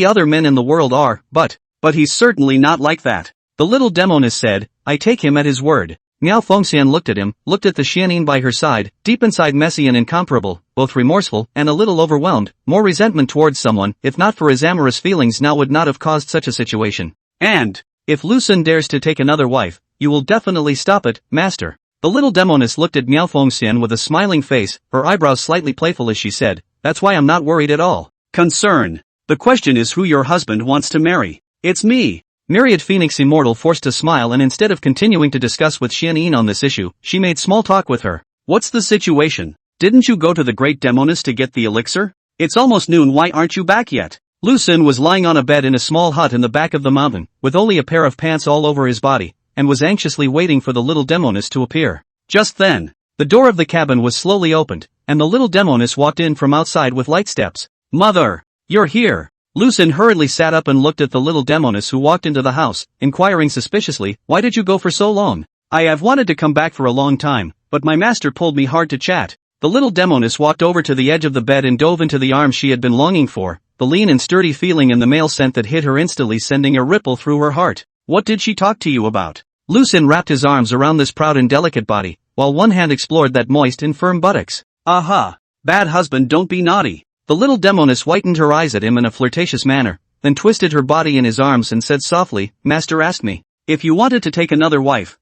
other men in the world are, but he's certainly not like that. The little Demoness said, I take him at his word. Miao Fengxian looked at him, looked at the Xian Yin by her side, deep inside messy and incomparable, both remorseful and a little overwhelmed, more resentment towards someone, if not for his amorous feelings now would not have caused such a situation. And, if Lu Sun dares to take another wife, you will definitely stop it, Master. The little Demoness looked at Miao Fengxian with a smiling face, her eyebrows slightly playful as she said, that's why I'm not worried at all. Concern. The question is who your husband wants to marry. It's me. Myriad Phoenix Immortal forced a smile and instead of continuing to discuss with Xian Yin on this issue, she made small talk with her. What's the situation? Didn't you go to the great Demoness to get the elixir? It's almost noon, why aren't you back yet? Lu Sun was lying on a bed in a small hut in the back of the mountain, with only a pair of pants all over his body, and was anxiously waiting for the little Demoness to appear. Just then, the door of the cabin was slowly opened, and the little Demoness walked in from outside with light steps. Mother! You're here! Lu Sun hurriedly sat up and looked at the little Demoness who walked into the house, inquiring suspiciously, why did you go for so long? I have wanted to come back for a long time, but my master pulled me hard to chat. The little Demoness walked over to the edge of the bed and dove into the arms she had been longing for, the lean and sturdy feeling and the male scent that hit her instantly sending a ripple through her heart. What did she talk to you about? Lu Sun wrapped his arms around this proud and delicate body, while one hand explored that moist and firm buttocks. Aha! Bad husband, don't be naughty. The little Demoness whitened her eyes at him in a flirtatious manner, then twisted her body in his arms and said softly, Master asked me, if you wanted to take another wife,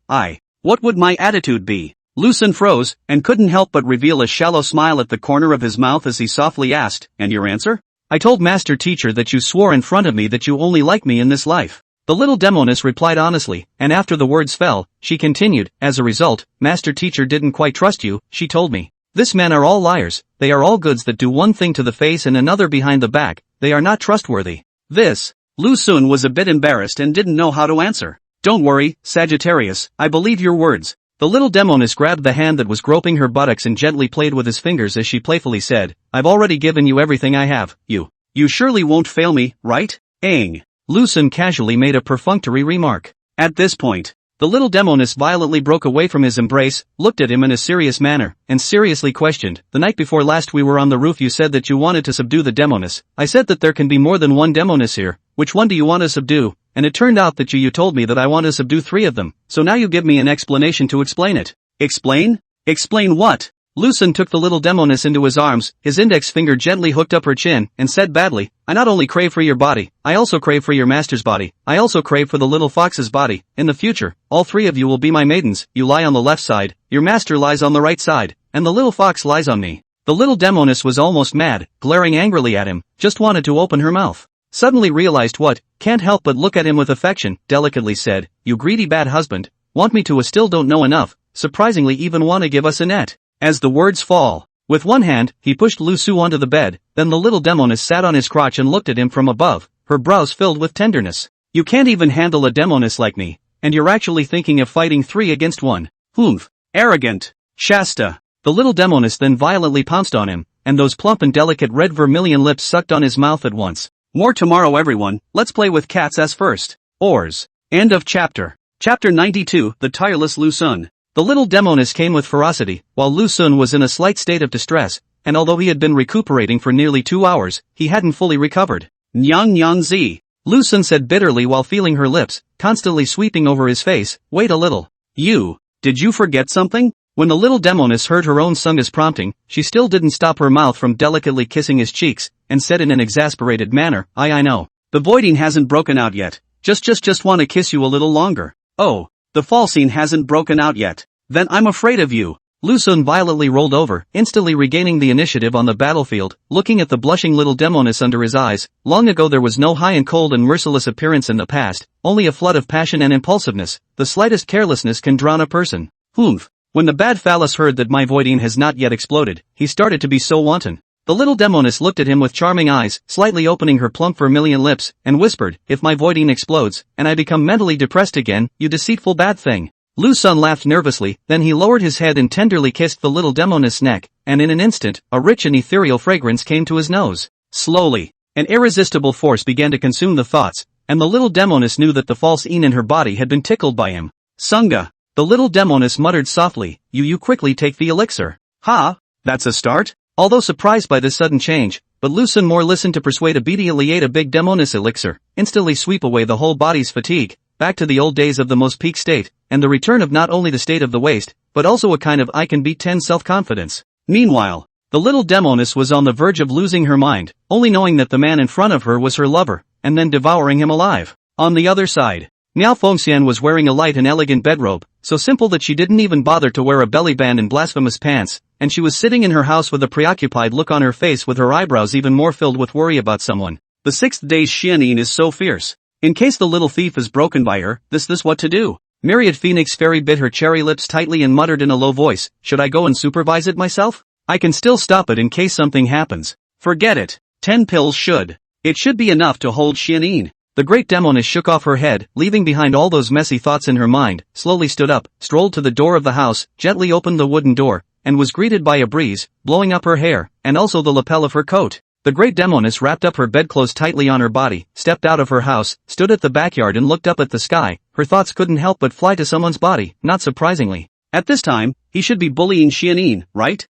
what would my attitude be? Lu Sun froze, and couldn't help but reveal a shallow smile at the corner of his mouth as he softly asked, and your answer? I told Master Teacher that you swore in front of me that you only like me in this life. The little Demoness replied honestly, and after the words fell, she continued, as a result, Master Teacher didn't quite trust you, she told me. This men are all liars, they are all goods that do one thing to the face and another behind the back, they are not trustworthy. This. Lu Sun was a bit embarrassed and didn't know how to answer. Don't worry, Sagittarius, I believe your words. The little Demoness grabbed the hand that was groping her buttocks and gently played with his fingers as she playfully said, I've already given you everything I have, you surely won't fail me, right? Aang. Lu Sun casually made a perfunctory remark. At this point, the little Demoness violently broke away from his embrace, looked at him in a serious manner, and seriously questioned, the night before last we were on the roof you said that you wanted to subdue the Demoness. I said that there can be more than one Demoness here, which one do you want to subdue? And it turned out that you told me that I want to subdue 3 of them, so now you give me an explanation to explain it. Explain? Explain what? Lu Sun took the little Demoness into his arms, his index finger gently hooked up her chin, and said badly, I not only crave for your body, I also crave for your master's body, I also crave for the little fox's body. In the future, all 3 of you will be my maidens, you lie on the left side, your master lies on the right side, and the little fox lies on me. The little Demoness was almost mad, glaring angrily at him, just wanted to open her mouth. Suddenly realized what, can't help but look at him with affection, delicately said, you greedy bad husband, want me to still don't know enough, surprisingly even want to give us a net. As the words fall, with one hand, he pushed Lu Su onto the bed, then the little Demoness sat on his crotch and looked at him from above, her brows filled with tenderness. You can't even handle a Demoness like me, and you're actually thinking of fighting 3 against 1. Humph. Arrogant. Shasta. The little Demoness then violently pounced on him, and those plump and delicate red vermilion lips sucked on his mouth at once. More tomorrow everyone, let's play with cats as first. Oars. End of chapter. Chapter 92, The Tireless Lu Sun. The little Demoness came with ferocity, while Lu Sun was in a slight state of distress, and although he had been recuperating for nearly 2 hours, he hadn't fully recovered. Nyang Nyang Zi. Lu Sun said bitterly while feeling her lips, constantly sweeping over his face, wait a little. Did you forget something? When the little Demoness heard her own Sunga's prompting, she still didn't stop her mouth from delicately kissing his cheeks, and said in an exasperated manner, I know. The voiding hasn't broken out yet, just want to kiss you a little longer. Oh. The fall scene hasn't broken out yet. Then I'm afraid of you. Lu Sun violently rolled over, instantly regaining the initiative on the battlefield, looking at the blushing little Demoness under his eyes. Long ago there was no high and cold and merciless appearance in the past, only a flood of passion and impulsiveness. The slightest carelessness can drown a person. Humph. When the bad phallus heard that my voiding has not yet exploded, he started to be so wanton. The little Demoness looked at him with charming eyes, slightly opening her plump vermilion lips, and whispered, if my voiding explodes, and I become mentally depressed again, you deceitful bad thing. Lu Sun laughed nervously, then he lowered his head and tenderly kissed the little Demoness' neck, and in an instant, a rich and ethereal fragrance came to his nose. Slowly, an irresistible force began to consume the thoughts, and the little Demoness knew that the false een in her body had been tickled by him. Sunga. The little Demoness muttered softly, you quickly take the elixir. Ha, that's a start? Although surprised by this sudden change, but Lu Sun more listened to persuade obediently ate a big Demoness elixir, instantly sweep away the whole body's fatigue, back to the old days of the most peak state, and the return of not only the state of the waist, but also a kind of I can beat 10 self-confidence. Meanwhile, the little Demoness was on the verge of losing her mind, only knowing that the man in front of her was her lover, and then devouring him alive. On the other side, Miao Fengxian was wearing a light and elegant bedrobe, so simple that she didn't even bother to wear a belly band and blasphemous pants, and she was sitting in her house with a preoccupied look on her face with her eyebrows even more filled with worry about someone. The 6th day's Xianin is so fierce. In case the little thief is broken by her, this what to do? Myriad Phoenix Fairy bit her cherry lips tightly and muttered in a low voice, should I go and supervise it myself? I can still stop it in case something happens. Forget it. 10 pills should. It should be enough to hold Xianin. The great Demoness shook off her head, leaving behind all those messy thoughts in her mind, slowly stood up, strolled to the door of the house, gently opened the wooden door, and was greeted by a breeze, blowing up her hair, and also the lapel of her coat. The great Demoness wrapped up her bedclothes tightly on her body, stepped out of her house, stood at the backyard and looked up at the sky. Her thoughts couldn't help but fly to someone's body, not surprisingly. At this time, he should be bullying Xianin, right?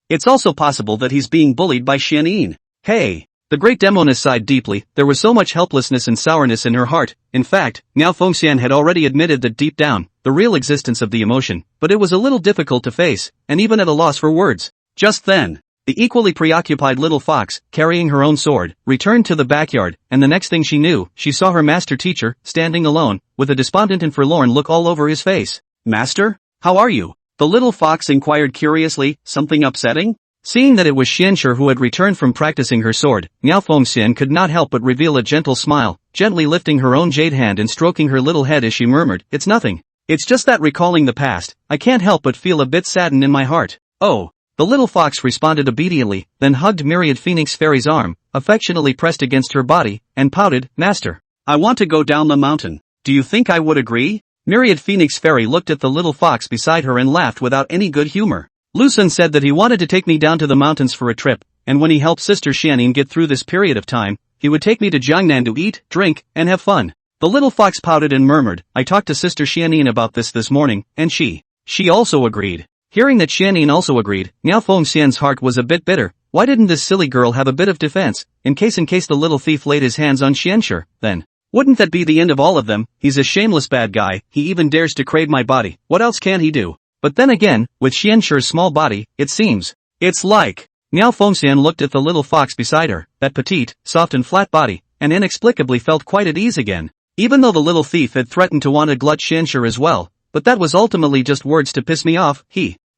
It's also possible that he's being bullied by Xianin. Hey! The great Demoness sighed deeply, there was so much helplessness and sourness in her heart. In fact, Miao Fengxian had already admitted that deep down, the real existence of the emotion, but it was a little difficult to face, and even at a loss for words. Just then, the equally preoccupied little fox, carrying her own sword, returned to the backyard, and the next thing she knew, she saw her master teacher, standing alone, with a despondent and forlorn look all over his face. Master? How are you? The little fox inquired curiously, something upsetting? Seeing that it was Xianxue who had returned from practicing her sword, Miao Fengxian could not help but reveal a gentle smile, gently lifting her own jade hand and stroking her little head as she murmured, "It's nothing. It's just that recalling the past, I can't help but feel a bit saddened in my heart." "Oh." The little fox responded obediently, then hugged Myriad Phoenix Fairy's arm, affectionately pressed against her body, and pouted, "Master, I want to go down the mountain. Do you think I would agree?" Myriad Phoenix Fairy looked at the little fox beside her and laughed without any good humor. Lucen said that he wanted to take me down to the mountains for a trip, and when he helped Sister Xianin get through this period of time, he would take me to Jiangnan to eat, drink, and have fun. The little fox pouted and murmured, "I talked to Sister Xianin about this morning, and she also agreed." Hearing that Xianin also agreed, Miao Fengxian's heart was a bit bitter. Why didn't this silly girl have a bit of defense, in case the little thief laid his hands on Xianxue, then? Wouldn't that be the end of all of them? He's a shameless bad guy, he even dares to crave my body, what else can he do? But then again, with Xianxue's small body, it seems. It's like. Miao Fengxian looked at the little fox beside her, that petite, soft and flat body, and inexplicably felt quite at ease again. Even though the little thief had threatened to want to glut Xianxue as well, but that was ultimately just words to piss me off.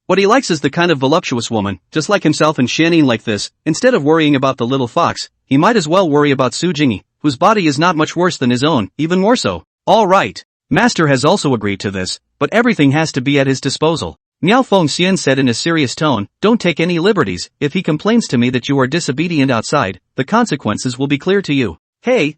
What he likes is the kind of voluptuous woman, just like himself and Xianin like this. Instead of worrying about the little fox, he might as well worry about Su Jingyi, whose body is not much worse than his own, even more so. All right. Master has also agreed to this, but everything has to be at his disposal. Miao Fengxian said in a serious tone, "Don't take any liberties. If he complains to me that you are disobedient outside, the consequences will be clear to you." Hey.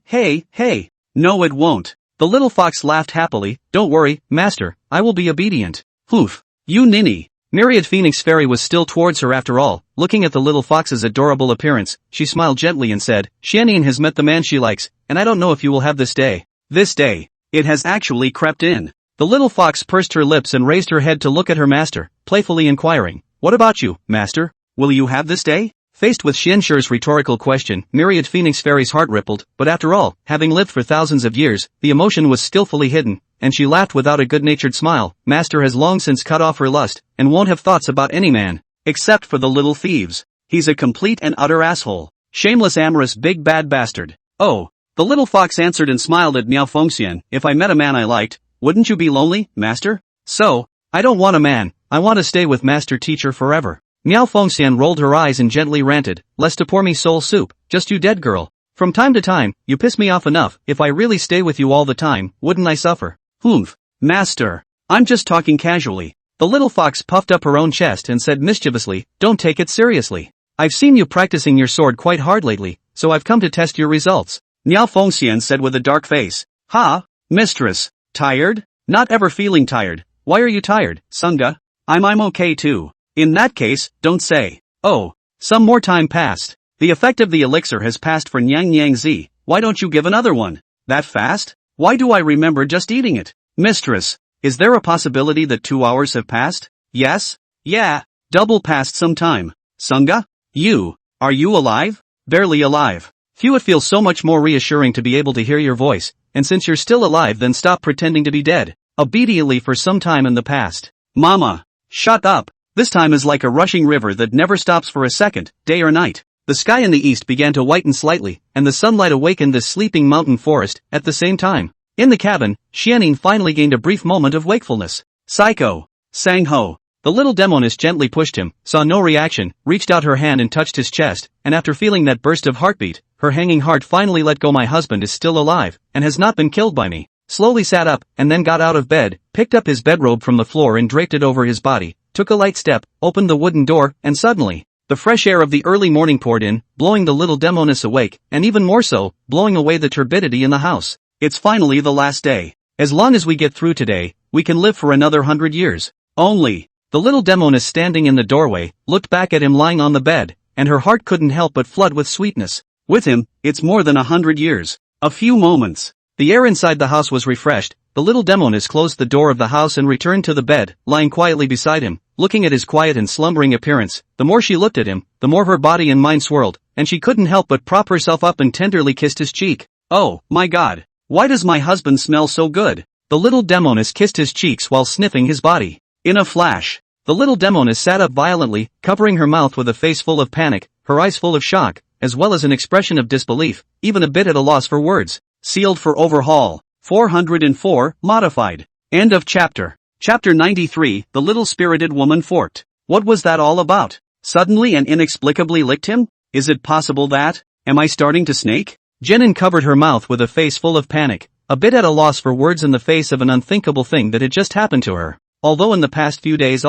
No, it won't. The little fox laughed happily. "Don't worry, Master, I will be obedient." "Poof. You ninny." Myriad Phoenix Fairy was still towards her after all. Looking at the little fox's adorable appearance, she smiled gently and said, "Xianin has met the man she likes, and I don't know if you will have this day." This day. It has actually crept in. The little fox pursed her lips and raised her head to look at her master, playfully inquiring, "What about you, Master? Will you have this day?" Faced with Xianxue's rhetorical question, Myriad Phoenix Fairy's heart rippled, but after all, having lived for thousands of years, the emotion was skillfully hidden, and she laughed without a good-natured smile. Master has long since cut off her lust, and won't have thoughts about any man, except for the little thieves. He's a complete and utter asshole. Shameless amorous big bad bastard. "Oh." The little fox answered and smiled at Miao Fengxian, "If I met a man I liked, wouldn't you be lonely, Master?" "So, I don't want a man, I want to stay with Master Teacher forever." Miao Fengxian rolled her eyes and gently ranted, "Less to pour me soul soup, just you dead girl. From time to time, you piss me off enough. If I really stay with you all the time, wouldn't I suffer?" "Humph. Master. I'm just talking casually." The little fox puffed up her own chest and said mischievously, "Don't take it seriously. I've seen you practicing your sword quite hard lately, so I've come to test your results." Miao Fengxian said with a dark face. "Ha? Mistress. Tired? Not ever feeling tired. Why are you tired, Sunga?" I'm okay too." "In that case, don't say." "Oh." Some more time passed. "The effect of the elixir has passed for Nyang Zi. Why don't you give another one?" "That fast? Why do I remember just eating it?" "Mistress, is there a possibility that 2 hours have passed?" "Yes." "Yeah. Double past some time." "Sunga? Are you alive?" "Barely alive." "Phew, it feels so much more reassuring to be able to hear your voice, and since you're still alive then stop pretending to be dead." Obediently for some time in the past. "Mama. Shut up. This time is like a rushing river that never stops for a second, day or night." The sky in the east began to whiten slightly, and the sunlight awakened the sleeping mountain forest, at the same time. In the cabin, Xianin finally gained a brief moment of wakefulness. "Psycho. Sang-ho." The little Demoness gently pushed him, saw no reaction, reached out her hand and touched his chest, and after feeling that burst of heartbeat, her hanging heart finally let go. "My husband is still alive, and has not been killed by me." Slowly sat up, and then got out of bed, picked up his bedrobe from the floor and draped it over his body, took a light step, opened the wooden door, and suddenly, the fresh air of the early morning poured in, blowing the little Demoness awake, and even more so, blowing away the turbidity in the house. It's finally the last day. As long as we get through today, we can live for another 100 years. Only. The little Demoness standing in the doorway, looked back at him lying on the bed, and her heart couldn't help but flood with sweetness. With him, it's more than 100 years. A few moments. The air inside the house was refreshed. The little Demoness closed the door of the house and returned to the bed, lying quietly beside him, looking at his quiet and slumbering appearance. The more she looked at him, the more her body and mind swirled, and she couldn't help but prop herself up and tenderly kissed his cheek. "Oh, my God. Why does my husband smell so good?" The little Demoness kissed his cheeks while sniffing his body. In a flash, the little Demoness sat up violently, covering her mouth with a face full of panic, her eyes full of shock, as well as an expression of disbelief, even a bit at a loss for words. Sealed for overhaul. 404, modified. End of chapter. Chapter 93, The Little Spirited Woman Forked. What was that all about? Suddenly and inexplicably licked him? Is it possible that? Am I starting to snake? Jenin covered her mouth with a face full of panic, a bit at a loss for words in the face of an unthinkable thing that had just happened to her. Although in the past few days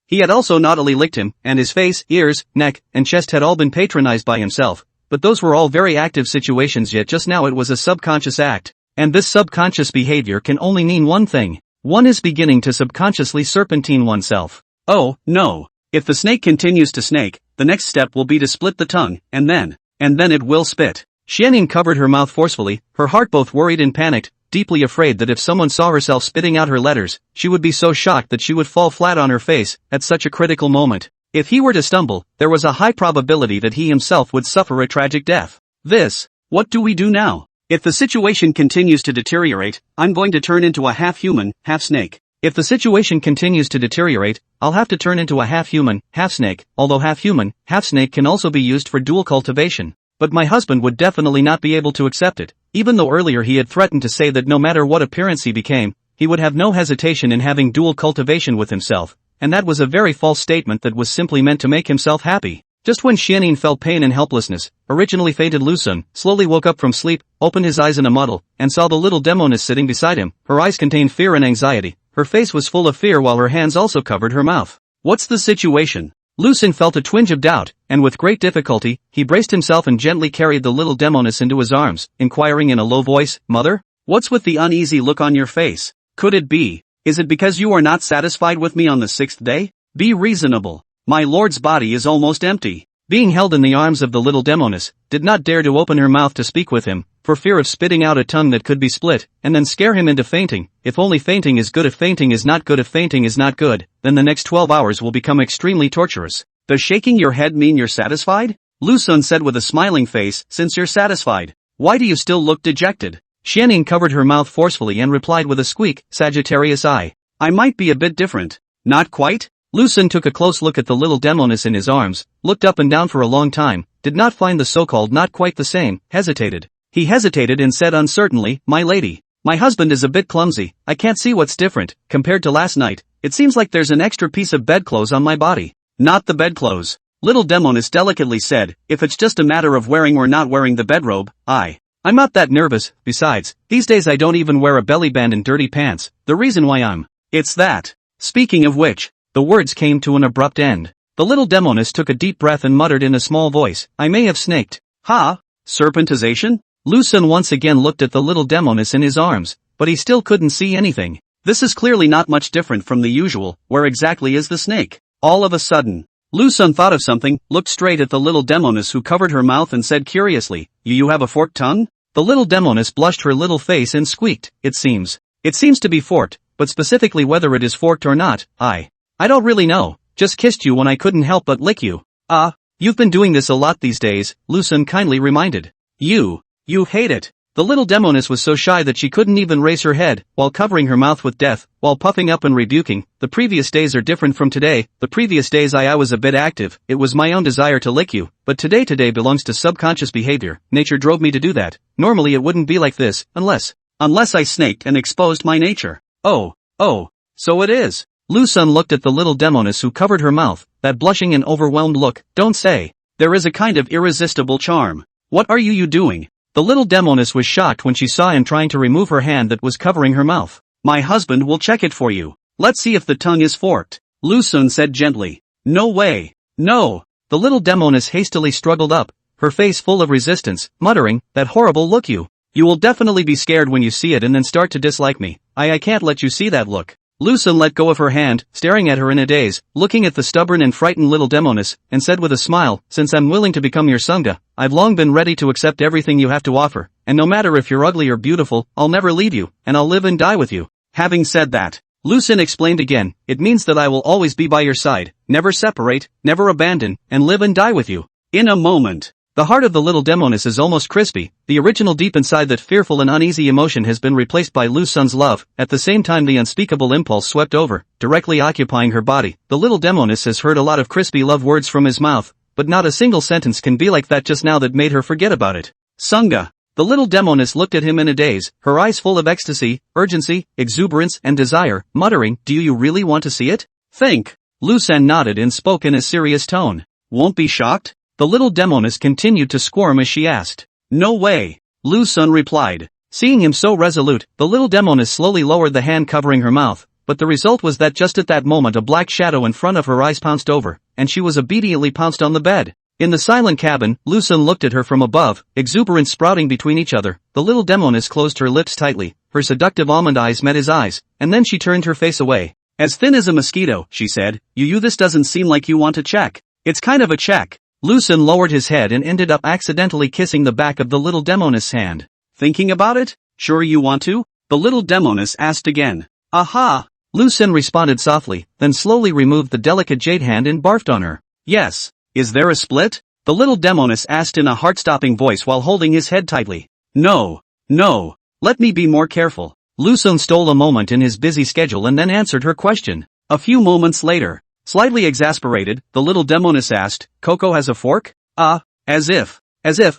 he had also naughtily licked him, and his face, ears, neck, and chest had all been patronized by himself, but those were all very active situations, yet just now it was a subconscious act. And this subconscious behavior can only mean one thing. One is beginning to subconsciously serpentine oneself. Oh, no. If the snake continues to snake, the next step will be to split the tongue, and then it will spit. Xianning covered her mouth forcefully, her heart both worried and panicked, deeply afraid that if someone saw herself spitting out her letters, she would be so shocked that she would fall flat on her face, at such a critical moment. If he were to stumble, there was a high probability that he himself would suffer a tragic death. What do we do now? If the situation continues to deteriorate, I'm going to turn into a half-human, half-snake. If the situation continues to deteriorate, I'll have to turn into a half-human, half-snake, although half-human, half-snake can also be used for dual cultivation. But my husband would definitely not be able to accept it, even though earlier he had threatened to say that no matter what appearance he became, he would have no hesitation in having dual cultivation with himself, and that was a very false statement that was simply meant to make himself happy. Just when Xianning felt pain and helplessness, originally fainted Lusun, slowly woke up from sleep, opened his eyes in a muddle, and saw the little Demoness sitting beside him. Her eyes contained fear and anxiety, her face was full of fear while her hands also covered her mouth. What's the situation? Lusun felt a twinge of doubt, and with great difficulty, he braced himself and gently carried the little Demoness into his arms, inquiring in a low voice, "Mother? What's with the uneasy look on your face? Could it be? Is it because you are not satisfied with me on the 6th day? Be reasonable. My lord's body is almost empty." Being held in the arms of the little Demoness, did not dare to open her mouth to speak with him, for fear of spitting out a tongue that could be split, and then scare him into fainting. If only fainting is good, if fainting is not good, if fainting is not good, then the next 12 hours will become extremely torturous. Does shaking your head mean you're satisfied? Lusun said with a smiling face, since you're satisfied, why do you still look dejected? Xianning covered her mouth forcefully and replied with a squeak, Sagittarius eye. I might be a bit different. Not quite? Lusun took a close look at the little Demoness in his arms, looked up and down for a long time, did not find the so-called not quite the same, hesitated. He hesitated and said uncertainly, my lady, my husband is a bit clumsy, I can't see what's different, compared to last night, it seems like there's an extra piece of bedclothes on my body. Not the bedclothes. Little Demoness delicately said, if it's just a matter of wearing or not wearing the bedrobe, I'm not that nervous, besides, these days I don't even wear a belly band and dirty pants, the reason why it's that. Speaking of which, the words came to an abrupt end. The little Demoness took a deep breath and muttered in a small voice, I may have snaked. Ha? Serpentization? Lusun once again looked at the little Demoness in his arms, but he still couldn't see anything. This is clearly not much different from the usual, where exactly is the snake? All of a sudden, Lusun thought of something, looked straight at the little Demoness who covered her mouth and said curiously, you have a forked tongue? The little Demoness blushed her little face and squeaked, it seems to be forked, but specifically whether it is forked or not, I don't really know, just kissed you when I couldn't help but lick you. You've been doing this a lot these days, Lusun kindly reminded. You hate it. The little Demoness was so shy that she couldn't even raise her head, while covering her mouth with death, while puffing up and rebuking. The previous days are different from today, the previous days I was a bit active, it was my own desire to lick you, but today belongs to subconscious behavior, nature drove me to do that. Normally it wouldn't be like this, unless I snaked and exposed my nature. Oh, so it is. Lusun looked at the little Demoness who covered her mouth, that blushing and overwhelmed look, don't say. There is a kind of irresistible charm. What are you doing? The little Demoness was shocked when she saw him trying to remove her hand that was covering her mouth. My husband will check it for you. Let's see if the tongue is forked. Lusun said gently. No way. No. The little Demoness hastily struggled up, her face full of resistance, muttering, that horrible look you will definitely be scared when you see it and then start to dislike me. I can't let you see that look. Lusun let go of her hand, staring at her in a daze, looking at the stubborn and frightened little Demoness, and said with a smile, since I'm willing to become your Sangha, I've long been ready to accept everything you have to offer, and no matter if you're ugly or beautiful, I'll never leave you, and I'll live and die with you. Having said that, Lusun explained again, it means that I will always be by your side, never separate, never abandon, and live and die with you. In a moment. The heart of the little Demoness is almost crispy, the original deep inside that fearful and uneasy emotion has been replaced by Lusun's love, at the same time the unspeakable impulse swept over, directly occupying her body. The little Demoness has heard a lot of crispy love words from his mouth, but not a single sentence can be like that just now that made her forget about it. Sangha. The little Demoness looked at him in a daze, her eyes full of ecstasy, urgency, exuberance, and desire, muttering, do you really want to see it? Think. Lu Sen nodded and spoke in a serious tone. Won't be shocked? The little Demoness continued to squirm as she asked. No way. Lu Sun replied. Seeing him so resolute, the little Demoness slowly lowered the hand covering her mouth, but the result was that just at that moment a black shadow in front of her eyes pounced over, and she was immediately pounced on the bed. In the silent cabin, Lu Sun looked at her from above, exuberance sprouting between each other. The little Demoness closed her lips tightly, her seductive almond eyes met his eyes, and then she turned her face away. As thin as a mosquito, she said, you this doesn't seem like you want a check. It's kind of a check. Lu Sun lowered his head and ended up accidentally kissing the back of the little Demoness' hand. Thinking about it? Sure you want to? The little Demoness asked again. Aha! Lu Sun responded softly, then slowly removed the delicate jade hand and barfed on her. Yes. Is there a split? The little Demoness asked in a heart-stopping voice while holding his head tightly. No. No. Let me be more careful. Lu Sun stole a moment in his busy schedule and then answered her question. A few moments later, slightly exasperated, the little Demoness asked, Coco has a fork? As if.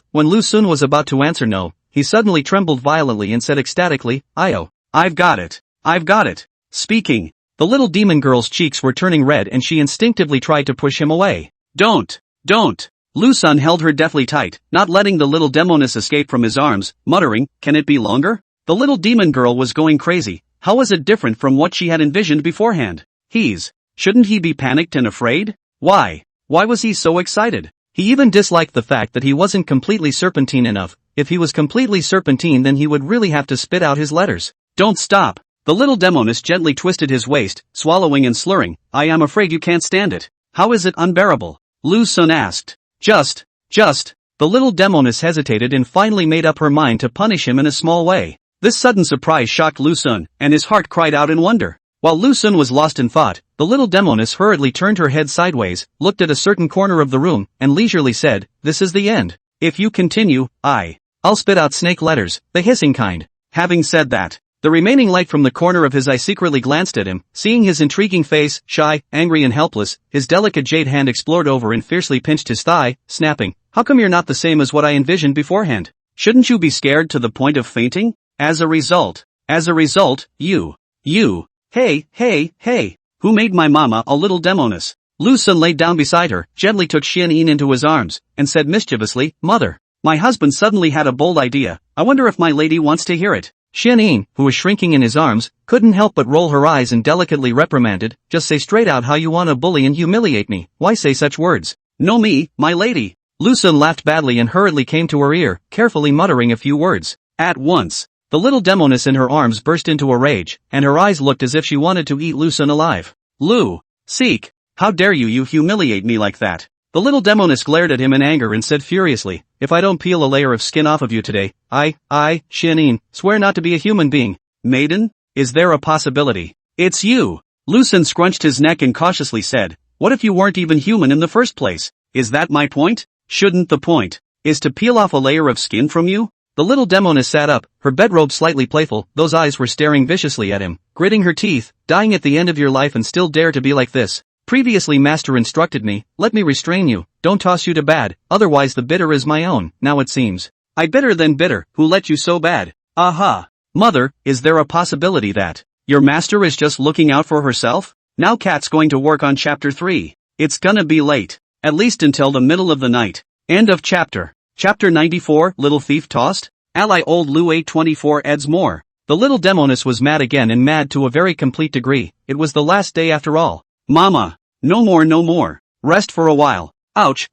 When Lu Sun was about to answer no, he suddenly trembled violently and said ecstatically, I've got it. Speaking. The little demon girl's cheeks were turning red and she instinctively tried to push him away. Don't. Lu Sun held her deftly tight, not letting the little Demoness escape from his arms, muttering, can it be longer? The little demon girl was going crazy. How was it different from what she had envisioned beforehand? Shouldn't he be panicked and afraid? Why was he so excited? He even disliked the fact that he wasn't completely serpentine enough. If he was completely serpentine then he would really have to spit out his letters. Don't stop. The little Demoness gently twisted his waist, swallowing and slurring. I am afraid you can't stand it. How is it unbearable? Lu Sun asked. Just. The little Demoness hesitated and finally made up her mind to punish him in a small way. This sudden surprise shocked Lu Sun, and his heart cried out in wonder. While Lu Sun was lost in thought, the little Demoness hurriedly turned her head sideways, looked at a certain corner of the room, and leisurely said, this is the end. If you continue, I'll spit out snake letters, the hissing kind. Having said that, the remaining light from the corner of his eye secretly glanced at him, seeing his intriguing face, shy, angry and helpless, his delicate jade hand explored over and fiercely pinched his thigh, snapping, how come you're not the same as what I envisioned beforehand? Shouldn't you be scared to the point of fainting? As a result, you. Hey, who made my mama a little Demoness? Lu Sun laid down beside her, gently took Xian into his arms, and said mischievously, Mother, my husband suddenly had a bold idea, I wonder if my lady wants to hear it. Xian, who was shrinking in his arms, couldn't help but roll her eyes and delicately reprimanded, just say straight out how you wanna bully and humiliate me, why say such words? No me, my lady. Lu Sun laughed badly and hurriedly came to her ear, carefully muttering a few words. At once, the little Demoness in her arms burst into a rage, and her eyes looked as if she wanted to eat Lu Sun alive. Seek, how dare you humiliate me like that? The little Demoness glared at him in anger and said furiously, if I don't peel a layer of skin off of you today, I, Xian, swear not to be a human being. Maiden, is there a possibility? It's you. Lu Sun scrunched his neck and cautiously said, what if you weren't even human in the first place? Is that my point? Shouldn't the point is to peel off a layer of skin from you? The little Demoness sat up, her bedrobe slightly playful, those eyes were staring viciously at him, gritting her teeth, dying at the end of your life and still dare to be like this. Previously master instructed me, let me restrain you, don't toss you to bad, otherwise the bitter is my own, now it seems. I bitter than bitter, who let you so bad? Aha! Mother, is there a possibility that your master is just looking out for herself? Now Kat's going to work on chapter 3. It's gonna be late. At least until the middle of the night. End of chapter. Chapter 94, Little Thief Tossed? Ally Old Lu 824 adds more. The little Demoness was mad again and mad to a very complete degree. It was the last day after all. Mama. No more. Rest for a while. Ouch.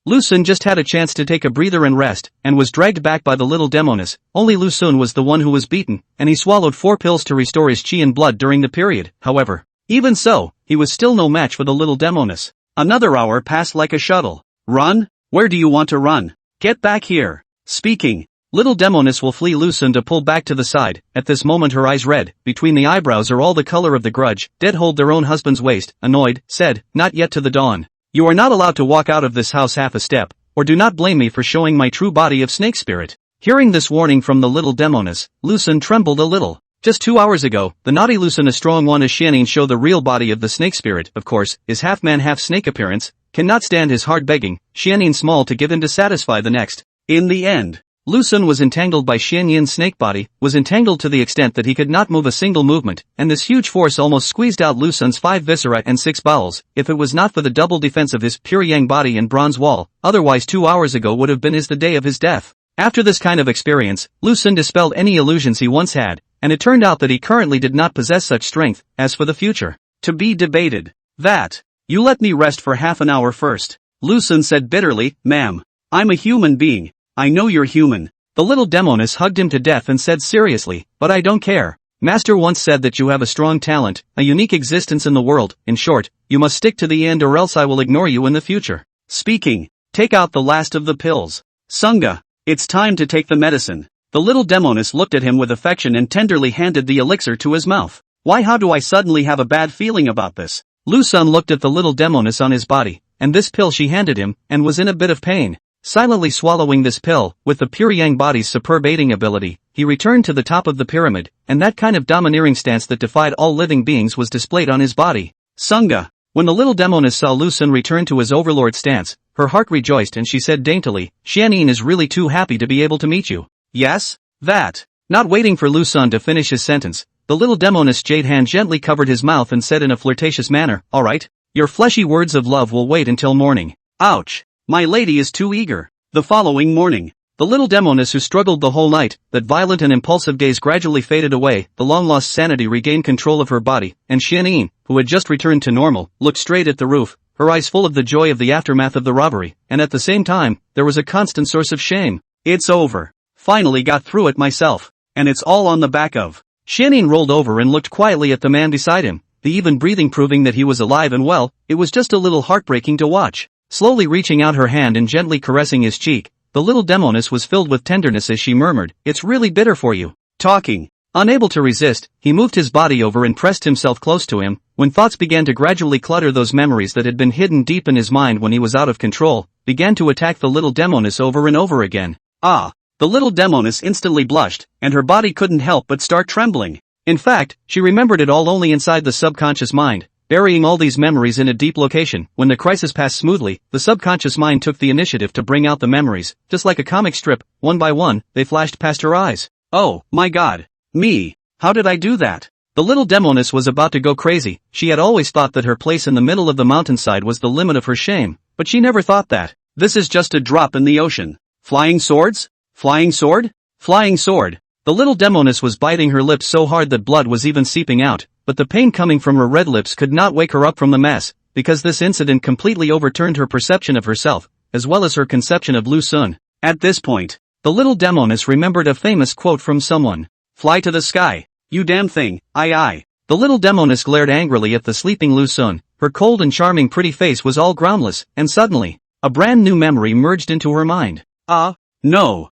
Lu Sun just had a chance to take a breather and rest, and was dragged back by the little Demoness. Only Lu Sun was the one who was beaten, and he swallowed 4 pills to restore his chi and blood during the period. However, even so, he was still no match for the little Demoness. Another hour passed like a shuttle. Run? Where do you want to run? Get back here. Speaking. Little Demoness will flee Lu Sun to pull back to the side. At this moment her eyes red, between the eyebrows are all the color of the grudge, dead hold their own husband's waist, annoyed, said, not yet to the dawn. You are not allowed to walk out of this house half a step, or do not blame me for showing my true body of snake spirit. Hearing this warning from the little Demoness, Lu Sun trembled a little. Just 2 hours ago, the naughty Lu Sun, a strong one as Xianin, show the real body of the snake spirit, of course, his half-man half-snake appearance, cannot stand his hard begging, Xianin small to give in to satisfy the next. In the end, Lu Xun was entangled by Xian Yin's snake body, was entangled to the extent that he could not move a single movement, and this huge force almost squeezed out Lu Xun's 5 viscera and 6 bowels, if it was not for the double defense of his pure yang body and bronze wall, otherwise 2 hours ago would have been the day of his death. After this kind of experience, Lu Xun dispelled any illusions he once had, and it turned out that he currently did not possess such strength. As for the future, to be debated. That. You let me rest for half an hour first. Lu Xun said bitterly, ma'am. I'm a human being. I know you're human. The little Demoness hugged him to death and said seriously, but I don't care. Master once said that you have a strong talent, a unique existence in the world. In short, you must stick to the end or else I will ignore you in the future. Speaking. Take out the last of the pills. Sunga. It's time to take the medicine. The little Demoness looked at him with affection and tenderly handed the elixir to his mouth. Why, how do I suddenly have a bad feeling about this? Lu Xun looked at the little Demoness on his body, and this pill she handed him, and was in a bit of pain. Silently swallowing this pill, with the pure yang body's superb aiding ability, he returned to the top of the pyramid, and that kind of domineering stance that defied all living beings was displayed on his body. Sunga. When the little Demoness saw Lu Xun return to his overlord stance, her heart rejoiced and she said daintily, Xianyin is really too happy to be able to meet you. Yes? That. Not waiting for Lu Xun to finish his sentence, the little Demoness jade hand gently covered his mouth and said in a flirtatious manner, alright, your fleshy words of love will wait until morning. Ouch. My lady is too eager. The following morning, the little Demoness who struggled the whole night, that violent and impulsive gaze gradually faded away, the long-lost sanity regained control of her body, and Xianyin, who had just returned to normal, looked straight at the roof, her eyes full of the joy of the aftermath of the robbery, and at the same time, there was a constant source of shame. It's over. Finally got through it myself. And it's all on the back of. Xianyin rolled over and looked quietly at the man beside him, the even breathing proving that he was alive and well. It was just a little heartbreaking to watch. Slowly reaching out her hand and gently caressing his cheek, the little Demoness was filled with tenderness as she murmured, it's really bitter for you. Talking. Unable to resist, he moved his body over and pressed himself close to him, when thoughts began to gradually clutter those memories that had been hidden deep in his mind when he was out of control, began to attack the little Demoness over and over again. Ah! The little Demoness instantly blushed, and her body couldn't help but start trembling. In fact, she remembered it all only inside the subconscious mind, burying all these memories in a deep location. When the crisis passed smoothly, the subconscious mind took the initiative to bring out the memories, just like a comic strip, one by one, they flashed past her eyes. Oh, my God. Me. How did I do that? The little Demoness was about to go crazy. She had always thought that her place in the middle of the mountainside was the limit of her shame, but she never thought that. This is just a drop in the ocean. Flying swords? Flying sword? Flying sword. The little Demoness was biting her lips so hard that blood was even seeping out, but the pain coming from her red lips could not wake her up from the mess, because this incident completely overturned her perception of herself, as well as her conception of Lu Xun. At this point, the little Demoness remembered a famous quote from someone. Fly to the sky. You damn thing, aye. The little Demoness glared angrily at the sleeping Lu Xun. Her cold and charming pretty face was all groundless, and suddenly, a brand new memory merged into her mind. No,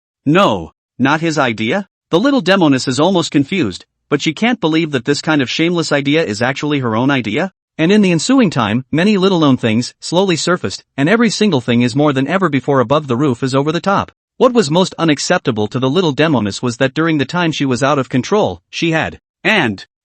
not his idea? The little Demoness is almost confused, but she can't believe that this kind of shameless idea is actually her own idea? And in the ensuing time, many little-known things slowly surfaced, and every single thing is more than ever before above the roof is over the top. What was most unacceptable to the little Demoness was that during the time she was out of control, she had,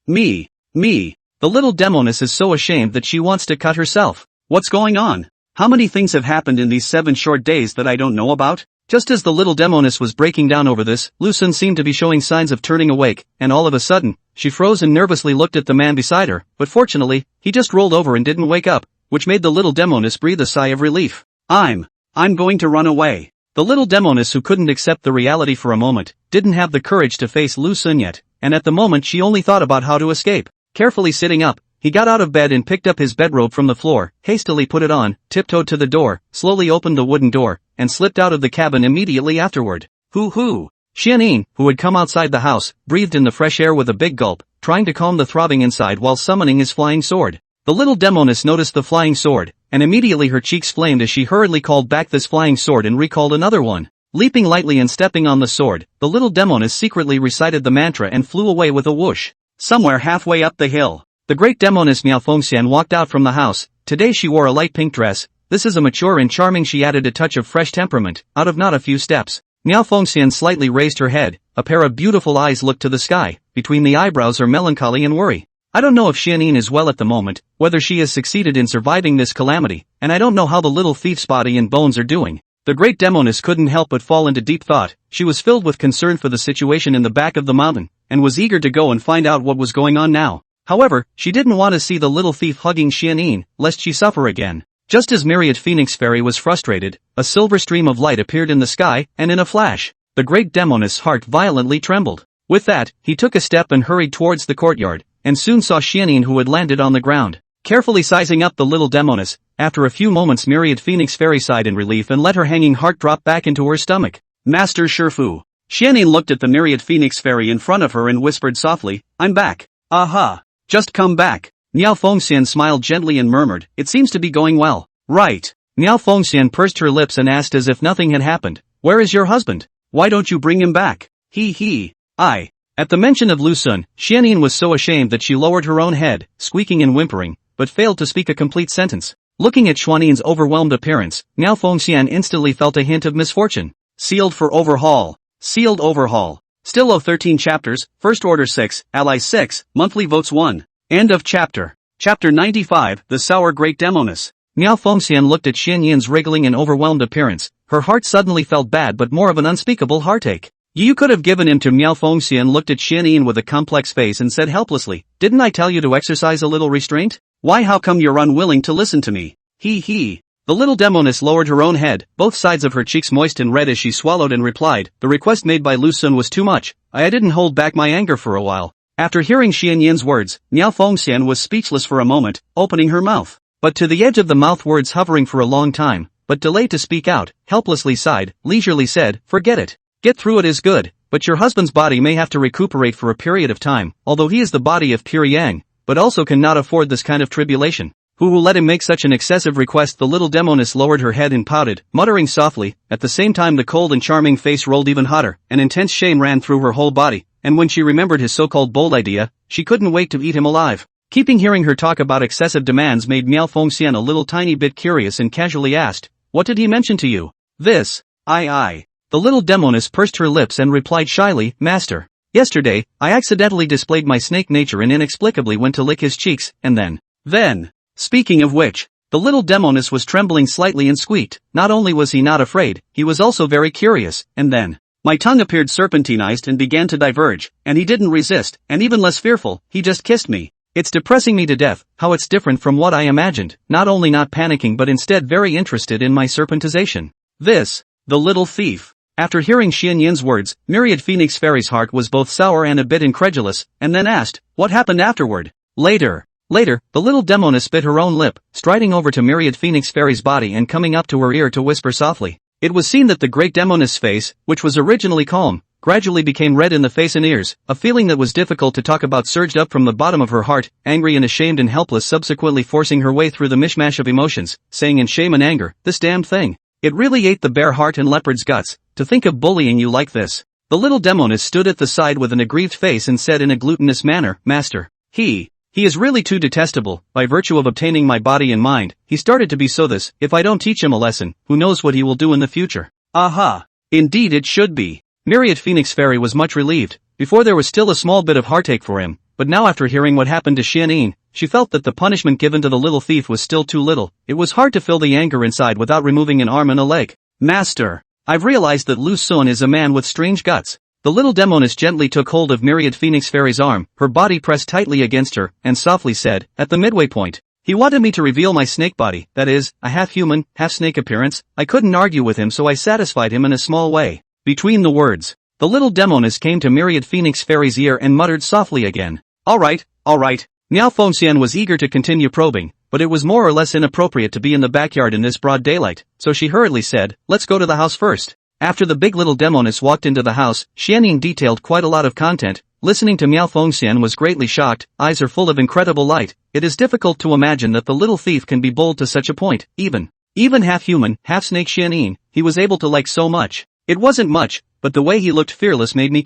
me. The little Demoness is so ashamed that she wants to cut herself. What's going on? How many things have happened in these 7 short days that I don't know about? Just as the little Demoness was breaking down over this, Lu Xun seemed to be showing signs of turning awake, and all of a sudden, she froze and nervously looked at the man beside her, but fortunately, he just rolled over and didn't wake up, which made the little Demoness breathe a sigh of relief. I'm going to run away. The little Demoness, who couldn't accept the reality for a moment, didn't have the courage to face Lu Xun yet, and at the moment she only thought about how to escape. Carefully sitting up, he got out of bed and picked up his bedrobe from the floor, hastily put it on, tiptoed to the door, slowly opened the wooden door, and slipped out of the cabin immediately afterward. Hoo-hoo! Xianyin, who had come outside the house, breathed in the fresh air with a big gulp, trying to calm the throbbing inside while summoning his flying sword. The little Demoness noticed the flying sword, and immediately her cheeks flamed as she hurriedly called back this flying sword and recalled another one. Leaping lightly and stepping on the sword, the little Demoness secretly recited the mantra and flew away with a whoosh. Somewhere halfway up the hill, the great Demoness Miao Fengxian walked out from the house. Today she wore a light pink dress. This is a mature and charming. She added a touch of fresh temperament, out of not a few steps. Miao Fengxian slightly raised her head, a pair of beautiful eyes looked to the sky, between the eyebrows are melancholy and worry. I don't know if Xianyin is well at the moment, whether she has succeeded in surviving this calamity, and I don't know how the little thief's body and bones are doing. The great Demoness couldn't help but fall into deep thought. She was filled with concern for the situation in the back of the mountain, and was eager to go and find out what was going on now. However, she didn't want to see the little thief hugging Xianyin, lest she suffer again. Just as Myriad Phoenix Fairy was frustrated, a silver stream of light appeared in the sky, and in a flash, the great Demoness' heart violently trembled. With that, he took a step and hurried towards the courtyard, and soon saw Xianyin, who had landed on the ground. Carefully sizing up the little Demoness, after a few moments Myriad Phoenix Fairy sighed in relief and let her hanging heart drop back into her stomach. Master Shifu. Xianyin looked at the Myriad Phoenix Fairy in front of her and whispered softly, I'm back. Aha. Just come back. Miao Fengxian smiled gently and murmured, it seems to be going well. Right. Miao Fengxian pursed her lips and asked as if nothing had happened, where is your husband? Why don't you bring him back? He. At the mention of Lu Sun, Xianyin was so ashamed that she lowered her own head, squeaking and whimpering, but failed to speak a complete sentence. Looking at Xuanyin's overwhelmed appearance, Miao Fengxian instantly felt a hint of misfortune. Sealed for overhaul. Sealed overhaul. Still 13 chapters, First Order 6, Ally 6, Monthly Votes 1. End of chapter. Chapter 95, The Sour Great Demoness. Miao Fengxian looked at Xianyin's wriggling and overwhelmed appearance. Her heart suddenly felt bad but more of an unspeakable heartache. You could have given him to Miao Fengxian looked at Xianyin with a complex face and said helplessly, didn't I tell you to exercise a little restraint? Why how come you're unwilling to listen to me? He. The little Demoness lowered her own head, both sides of her cheeks moist and red as she swallowed and replied, the request made by Lu Sun was too much, I didn't hold back my anger for a while. After hearing Xianyin's words, Miao Fengxian was speechless for a moment, opening her mouth. But to the edge of the mouth words hovering for a long time, but delayed to speak out, helplessly sighed, leisurely said, forget it. Get through it is good, but your husband's body may have to recuperate for a period of time, although he is the body of pure yang, but also cannot afford this kind of tribulation. Who will let him make such an excessive request? The little Demoness lowered her head and pouted, muttering softly. At the same time the cold and charming face rolled even hotter, and intense shame ran through her whole body, and when she remembered his so-called bold idea, she couldn't wait to eat him alive. Keeping hearing her talk about excessive demands made Miao Fengxian a little tiny bit curious and casually asked, what did he mention to you? This. I. The little Demoness pursed her lips and replied shyly, Master. Yesterday, I accidentally displayed my snake nature and inexplicably went to lick his cheeks, and then. Speaking of which, the little Demoness was trembling slightly and squeaked, not only was he not afraid, he was also very curious, and then. My tongue appeared serpentinized and began to diverge, and he didn't resist, and even less fearful, he just kissed me. It's depressing me to death, how it's different from what I imagined, not only not panicking but instead very interested in my serpentization. This. The little thief. After hearing Xianyin's words, Myriad Phoenix Fairy's heart was both sour and a bit incredulous, and then asked, what happened afterward? Later, the little Demoness bit her own lip, striding over to Myriad Phoenix Fairy's body and coming up to her ear to whisper softly. It was seen that the great Demoness' face, which was originally calm, gradually became red in the face and ears. A feeling that was difficult to talk about surged up from the bottom of her heart, angry and ashamed and helpless, subsequently forcing her way through the mishmash of emotions, saying in shame and anger, this damned thing. It really ate the bare heart and leopard's guts, to think of bullying you like this. The little Demoness stood at the side with an aggrieved face and said in a glutinous manner, Master. He is really too detestable. By virtue of obtaining my body and mind, he started to be so this. If I don't teach him a lesson, who knows what he will do in the future. Aha. Indeed it should be. Myriad Phoenix Fairy was much relieved. Before there was still a small bit of heartache for him, but now after hearing what happened to Xianyin, she felt that the punishment given to the little thief was still too little. It was hard to fill the anger inside without removing an arm and a leg. Master. I've realized that Lu Sun is a man with strange guts. The little Demoness gently took hold of Myriad Phoenix Fairy's arm, her body pressed tightly against her, and softly said, at the midway point, he wanted me to reveal my snake body, that is, a half-human, half-snake appearance. I couldn't argue with him so I satisfied him in a small way. Between the words, the little Demoness came to Myriad Phoenix Fairy's ear and muttered softly again. Alright. Miao Fengxian was eager to continue probing, but it was more or less inappropriate to be in the backyard in this broad daylight, so she hurriedly said, let's go to the house first. After the big little Demoness walked into the house, Xianyin detailed quite a lot of content. Listening to Miao Fengxian was greatly shocked, eyes are full of incredible light. It is difficult to imagine that the little thief can be bold to such a point, even half-human, half-snake Xianyin, he was able to like so much. It wasn't much, but the way he looked fearless made me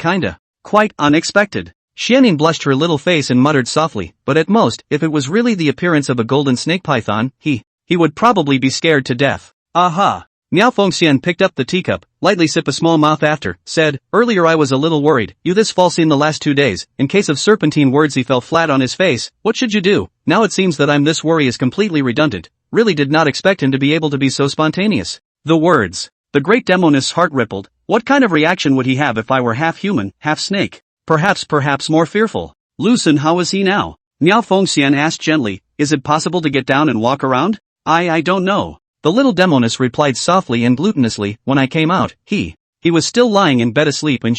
quite unexpected. Xianyin blushed her little face and muttered softly, but at most, if it was really the appearance of a golden snake python, he would probably be scared to death. Aha! Miao Fengxian picked up the teacup, lightly sipped a small mouth after, said, earlier I was a little worried, you this false in the last 2 days, in case of serpentine words he fell flat on his face, what should you do? Now it seems that this worry is completely redundant, really did not expect him to be able to be so spontaneous. The words. The great Demoness' heart rippled. What kind of reaction would he have if I were half human, half snake? Perhaps more fearful. Lucen, how is he now? Miao Fengxian asked gently, is it possible to get down and walk around? I don't know. The little Demoness replied softly and gluttonously, when I came out, he was still lying in bed asleep and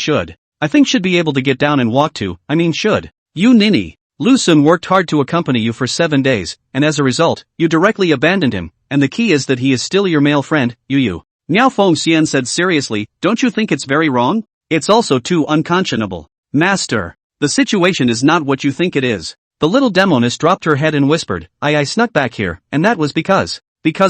I think should be able to get down and walk too, should. You ninny. Lucen worked hard to accompany you for 7 days, and as a result, you directly abandoned him, and the key is that he is still your male friend, you. Miao Fengxian said seriously, don't you think it's very wrong? It's also too unconscionable. Master, the situation is not what you think it is. The little Demoness dropped her head and whispered, I snuck back here, and that was because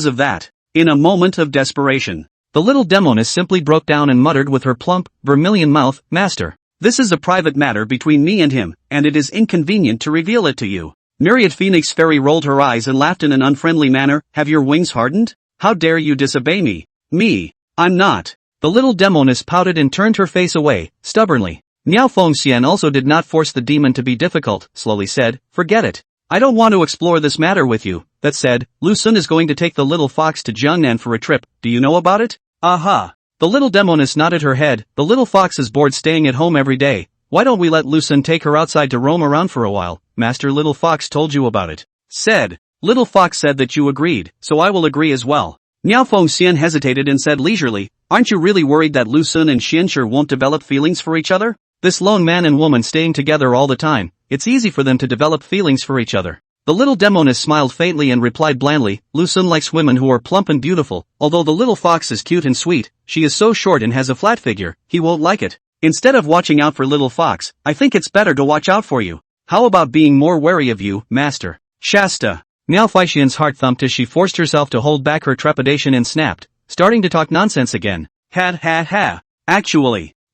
of that. In a moment of desperation, the little Demoness simply broke down and muttered with her plump, vermilion mouth, Master, this is a private matter between me and him, and it is inconvenient to reveal it to you. Myriad Phoenix Fairy rolled her eyes and laughed in an unfriendly manner, have your wings hardened? How dare you disobey me? Me? I'm not. The little Demoness pouted and turned her face away, stubbornly. Miao Fengxian also did not force the demon to be difficult, slowly said, forget it. I don't want to explore this matter with you. That said, Lucen is going to take the little fox to Jiangnan for a trip, do you know about it? Aha. The little Demoness nodded her head, the little fox is bored staying at home every day. Why don't we let Lucen take her outside to roam around for a while? Master Little Fox told you about it. Said. Little Fox said that you agreed, so I will agree as well. Miao Fengxian hesitated and said leisurely, aren't you really worried that Lucen and Xianxue won't develop feelings for each other? This lone man and woman staying together all the time, it's easy for them to develop feelings for each other. The little Demoness smiled faintly and replied blandly, Lucen likes women who are plump and beautiful, although the little fox is cute and sweet, she is so short and has a flat figure, he won't like it. Instead of watching out for little fox, I think it's better to watch out for you. How about being more wary of you, Master? Shasta. Miao Fengxian's heart thumped as she forced herself to hold back her trepidation and snapped, starting to talk nonsense again. Ha.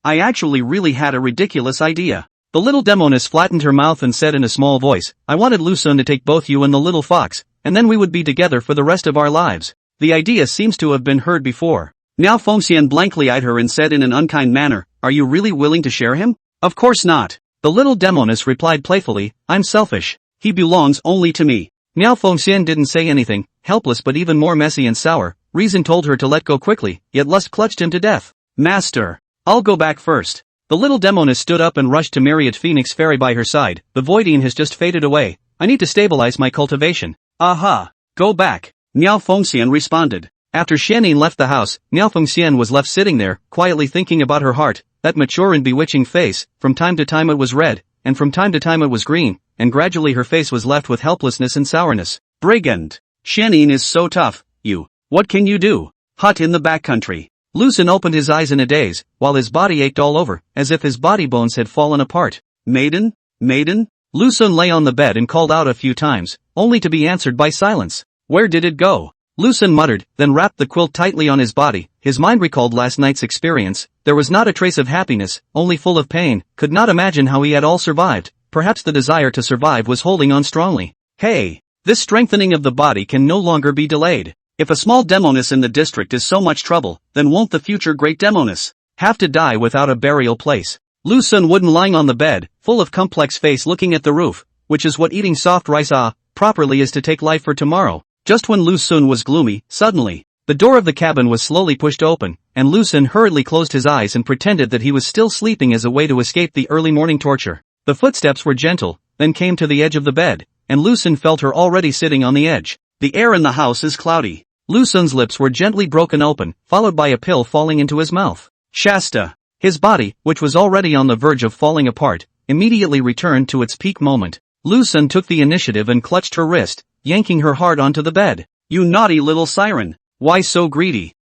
I actually really had a ridiculous idea. The little Demoness flattened her mouth and said in a small voice, I wanted Lucen to take both you and the little fox, and then we would be together for the rest of our lives. The idea seems to have been heard before. Miao Fengxian blankly eyed her and said in an unkind manner, are you really willing to share him? Of course not. The little Demoness replied playfully, I'm selfish. He belongs only to me. Miao Fengxian didn't say anything, helpless but even more messy and sour. Reason told her to let go quickly, yet lust clutched him to death. Master, I'll go back first. The little Demoness stood up and rushed to Myriad Phoenix Fairy by her side. The Voidine has just faded away. I need to stabilize my cultivation. Aha. Go back. Miao Fengxian responded. After Xianyin left the house, Miao Fengxian was left sitting there, quietly thinking about her heart, that mature and bewitching face. From time to time it was red, and from time to time it was green, and gradually her face was left with helplessness and sourness. Brigand. Xianyin is so tough, what can you do? Hut in the backcountry. Lucen opened his eyes in a daze, while his body ached all over, as if his body bones had fallen apart. Maiden? Lucen lay on the bed and called out a few times, only to be answered by silence. Where did it go? Lucen muttered, then wrapped the quilt tightly on his body. His mind recalled last night's experience. There was not a trace of happiness, only full of pain. Could not imagine how he had all survived. Perhaps the desire to survive was holding on strongly. Hey! This strengthening of the body can no longer be delayed. If a small Demoness in the district is so much trouble, then won't the future great Demoness have to die without a burial place? Lucen wooden lying on the bed, full of complex face looking at the roof, which is what eating soft rice properly is to take life for tomorrow. Just when Lucen was gloomy, suddenly, the door of the cabin was slowly pushed open, and Lucen hurriedly closed his eyes and pretended that he was still sleeping as a way to escape the early morning torture. The footsteps were gentle, then came to the edge of the bed, and Lucen felt her already sitting on the edge. The air in the house is cloudy. Lucen's lips were gently broken open, followed by a pill falling into his mouth. Shasta. His body, which was already on the verge of falling apart, immediately returned to its peak moment. Lucen took the initiative and clutched her wrist, yanking her hard onto the bed. You naughty little siren. Why so greedy?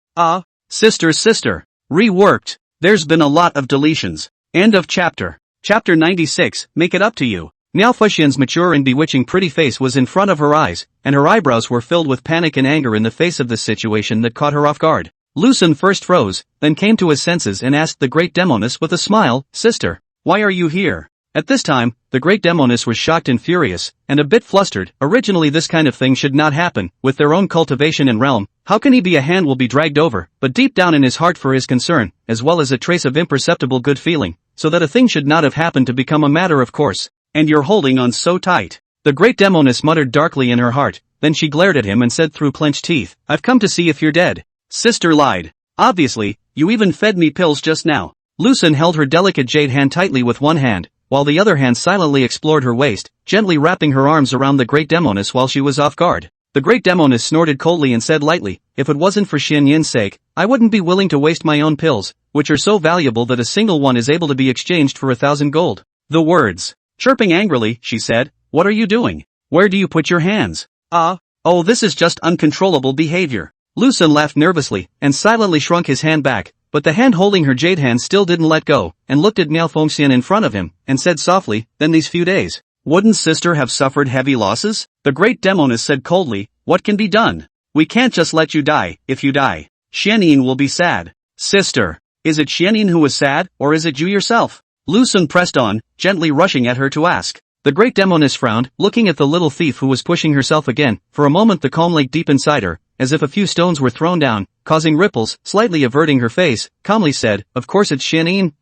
Sister. Reworked. There's been a lot of deletions. End of chapter. Chapter 96, make it up to you. Miao Fengxian's mature and bewitching pretty face was in front of her eyes, and her eyebrows were filled with panic and anger in the face of this situation that caught her off guard. Lucen first froze, then came to his senses and asked the great Demoness with a smile, Sister, why are you here? At this time, the great Demoness was shocked and furious, and a bit flustered. Originally this kind of thing should not happen, with their own cultivation and realm. How can he be a hand will be dragged over? But deep down in his heart for his concern, as well as a trace of imperceptible good feeling, so that a thing should not have happened to become a matter of course. And you're holding on so tight. The great Demoness muttered darkly in her heart, then she glared at him and said through clenched teeth, I've come to see if you're dead. Sister lied. Obviously, you even fed me pills just now. Lucen held her delicate jade hand tightly with one hand, while the other hand silently explored her waist, gently wrapping her arms around the great Demoness while she was off guard. The great Demoness snorted coldly and said lightly, if it wasn't for Xian Yin's sake, I wouldn't be willing to waste my own pills, which are so valuable that a single one is able to be exchanged for 1,000 gold. The words. Chirping angrily, she said, what are you doing? Where do you put your hands? Oh, this is just uncontrollable behavior. Lucen laughed nervously, and silently shrunk his hand back, but the hand holding her jade hand still didn't let go, and looked at Miao Fengxian in front of him, and said softly, then these few days. Wouldn't sister have suffered heavy losses? The great Demoness said coldly, what can be done? We can't just let you die. If you die, Xianyin will be sad. Sister, is it Xianyin who is sad, or is it you yourself? Lucen pressed on, gently rushing at her to ask. The great Demoness frowned, looking at the little thief who was pushing herself again. For a moment the calm lay deep inside her, as if a few stones were thrown down, causing ripples, slightly averting her face, calmly said, of course it's Xianyin.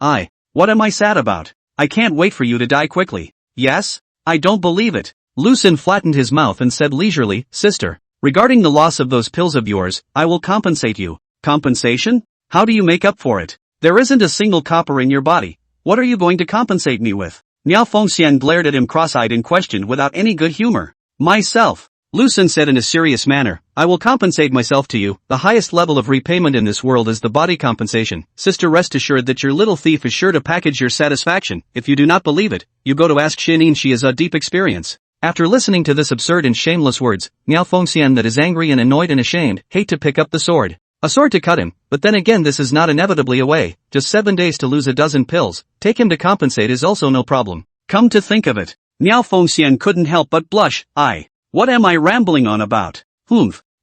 What am I sad about? I can't wait for you to die quickly. Yes? I don't believe it. Lucen flattened his mouth and said leisurely, sister, regarding the loss of those pills of yours, I will compensate you. Compensation? How do you make up for it? There isn't a single copper in your body. What are you going to compensate me with? Miao Fengxian glared at him cross-eyed and questioned without any good humor. Myself. Lucen said in a serious manner, I will compensate myself to you. The highest level of repayment in this world is the body compensation. Sister, rest assured that your little thief is sure to package your satisfaction. If you do not believe it, you go to ask Xianyin, she has a deep experience. After listening to this absurd and shameless words, Miao Fengxian that is angry and annoyed and ashamed, hate to pick up the sword. A sword to cut him, but then again this is not inevitably a way. Just 7 days to lose a dozen pills. Take him to compensate is also no problem. Come to think of it, Miao Fengxian couldn't help but blush. What am I rambling on about?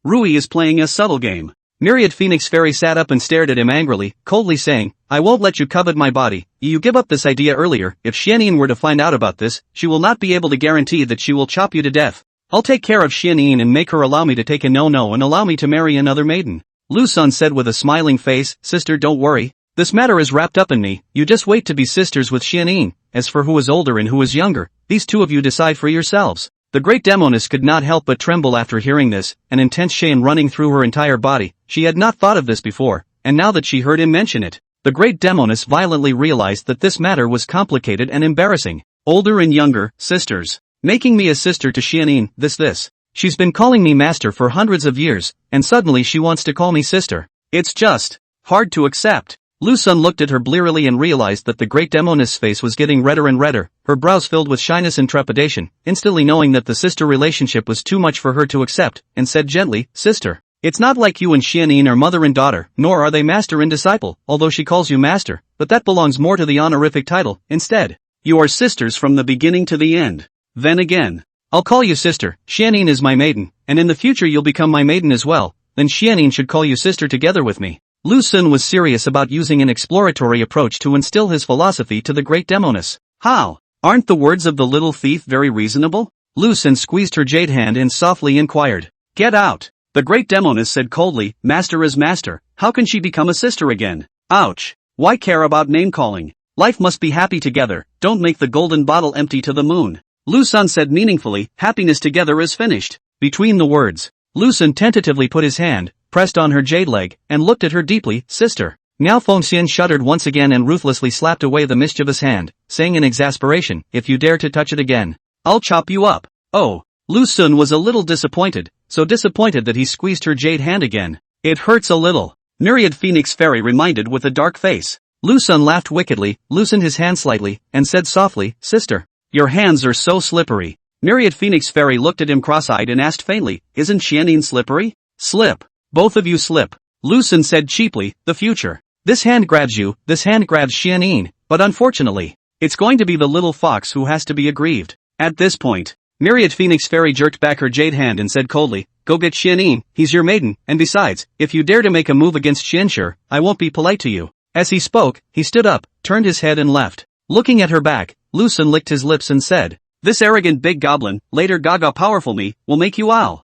Rui is playing a subtle game. Myriad Phoenix Fairy sat up and stared at him angrily, coldly saying, I won't let you covet my body. You give up this idea earlier. If Xianyin were to find out about this, she will not be able to guarantee that she will chop you to death. I'll take care of Xianyin and make her allow me to take a no-no and allow me to marry another maiden. Lucen said with a smiling face, sister, don't worry. This matter is wrapped up in me. You just wait to be sisters with Xianyin. As for who is older and who is younger, these two of you decide for yourselves. The great Demoness could not help but tremble after hearing this, an intense shame running through her entire body. She had not thought of this before, and now that she heard him mention it, the great Demoness violently realized that this matter was complicated and embarrassing. Older and younger, sisters. Making me a sister to Xianyin, this. She's been calling me master for hundreds of years, and suddenly she wants to call me sister. It's just hard to accept. Lucen looked at her blearily and realized that the great Demoness' face was getting redder and redder, her brows filled with shyness and trepidation, instantly knowing that the sister relationship was too much for her to accept, and said gently, sister, it's not like you and Xianyin are mother and daughter, nor are they master and disciple, although she calls you master, but that belongs more to the honorific title. Instead, you are sisters from the beginning to the end. Then again, I'll call you sister. Xianyin is my maiden, and in the future you'll become my maiden as well. Then Xianyin should call you sister together with me. Lucen was serious about using an exploratory approach to instill his philosophy to the great Demoness. How? Aren't the words of the little thief very reasonable? Lucen squeezed her jade hand and softly inquired. Get out. The great Demoness said coldly, master is master. How can she become a sister again? Ouch. Why care about name-calling? Life must be happy together. Don't make the golden bottle empty to the moon. Lucen said meaningfully, happiness together is finished. Between the words, Lucen tentatively put his hand, pressed on her jade leg, and looked at her deeply, sister. Miao Fengxian shuddered once again and ruthlessly slapped away the mischievous hand, saying in exasperation, if you dare to touch it again, I'll chop you up. Oh. Lucen was a little disappointed, so disappointed that he squeezed her jade hand again. It hurts a little. Myriad Phoenix Fairy reminded with a dark face. Lucen laughed wickedly, loosened his hand slightly, and said softly, sister, your hands are so slippery. Myriad Phoenix Fairy looked at him cross-eyed and asked faintly, isn't Xianyin slippery? Slip. Both of you slip. Lucen said cheaply, the future. This hand grabs you, this hand grabs Xianyin, but unfortunately, it's going to be the little fox who has to be aggrieved. At this point, Myriad Phoenix Fairy jerked back her jade hand and said coldly, go get Xianyin, he's your maiden, and besides, if you dare to make a move against Xianxue, I won't be polite to you. As he spoke, he stood up, turned his head and left. Looking at her back, Lucen licked his lips and said, this arrogant big goblin, later gaga powerful me, will make you owl.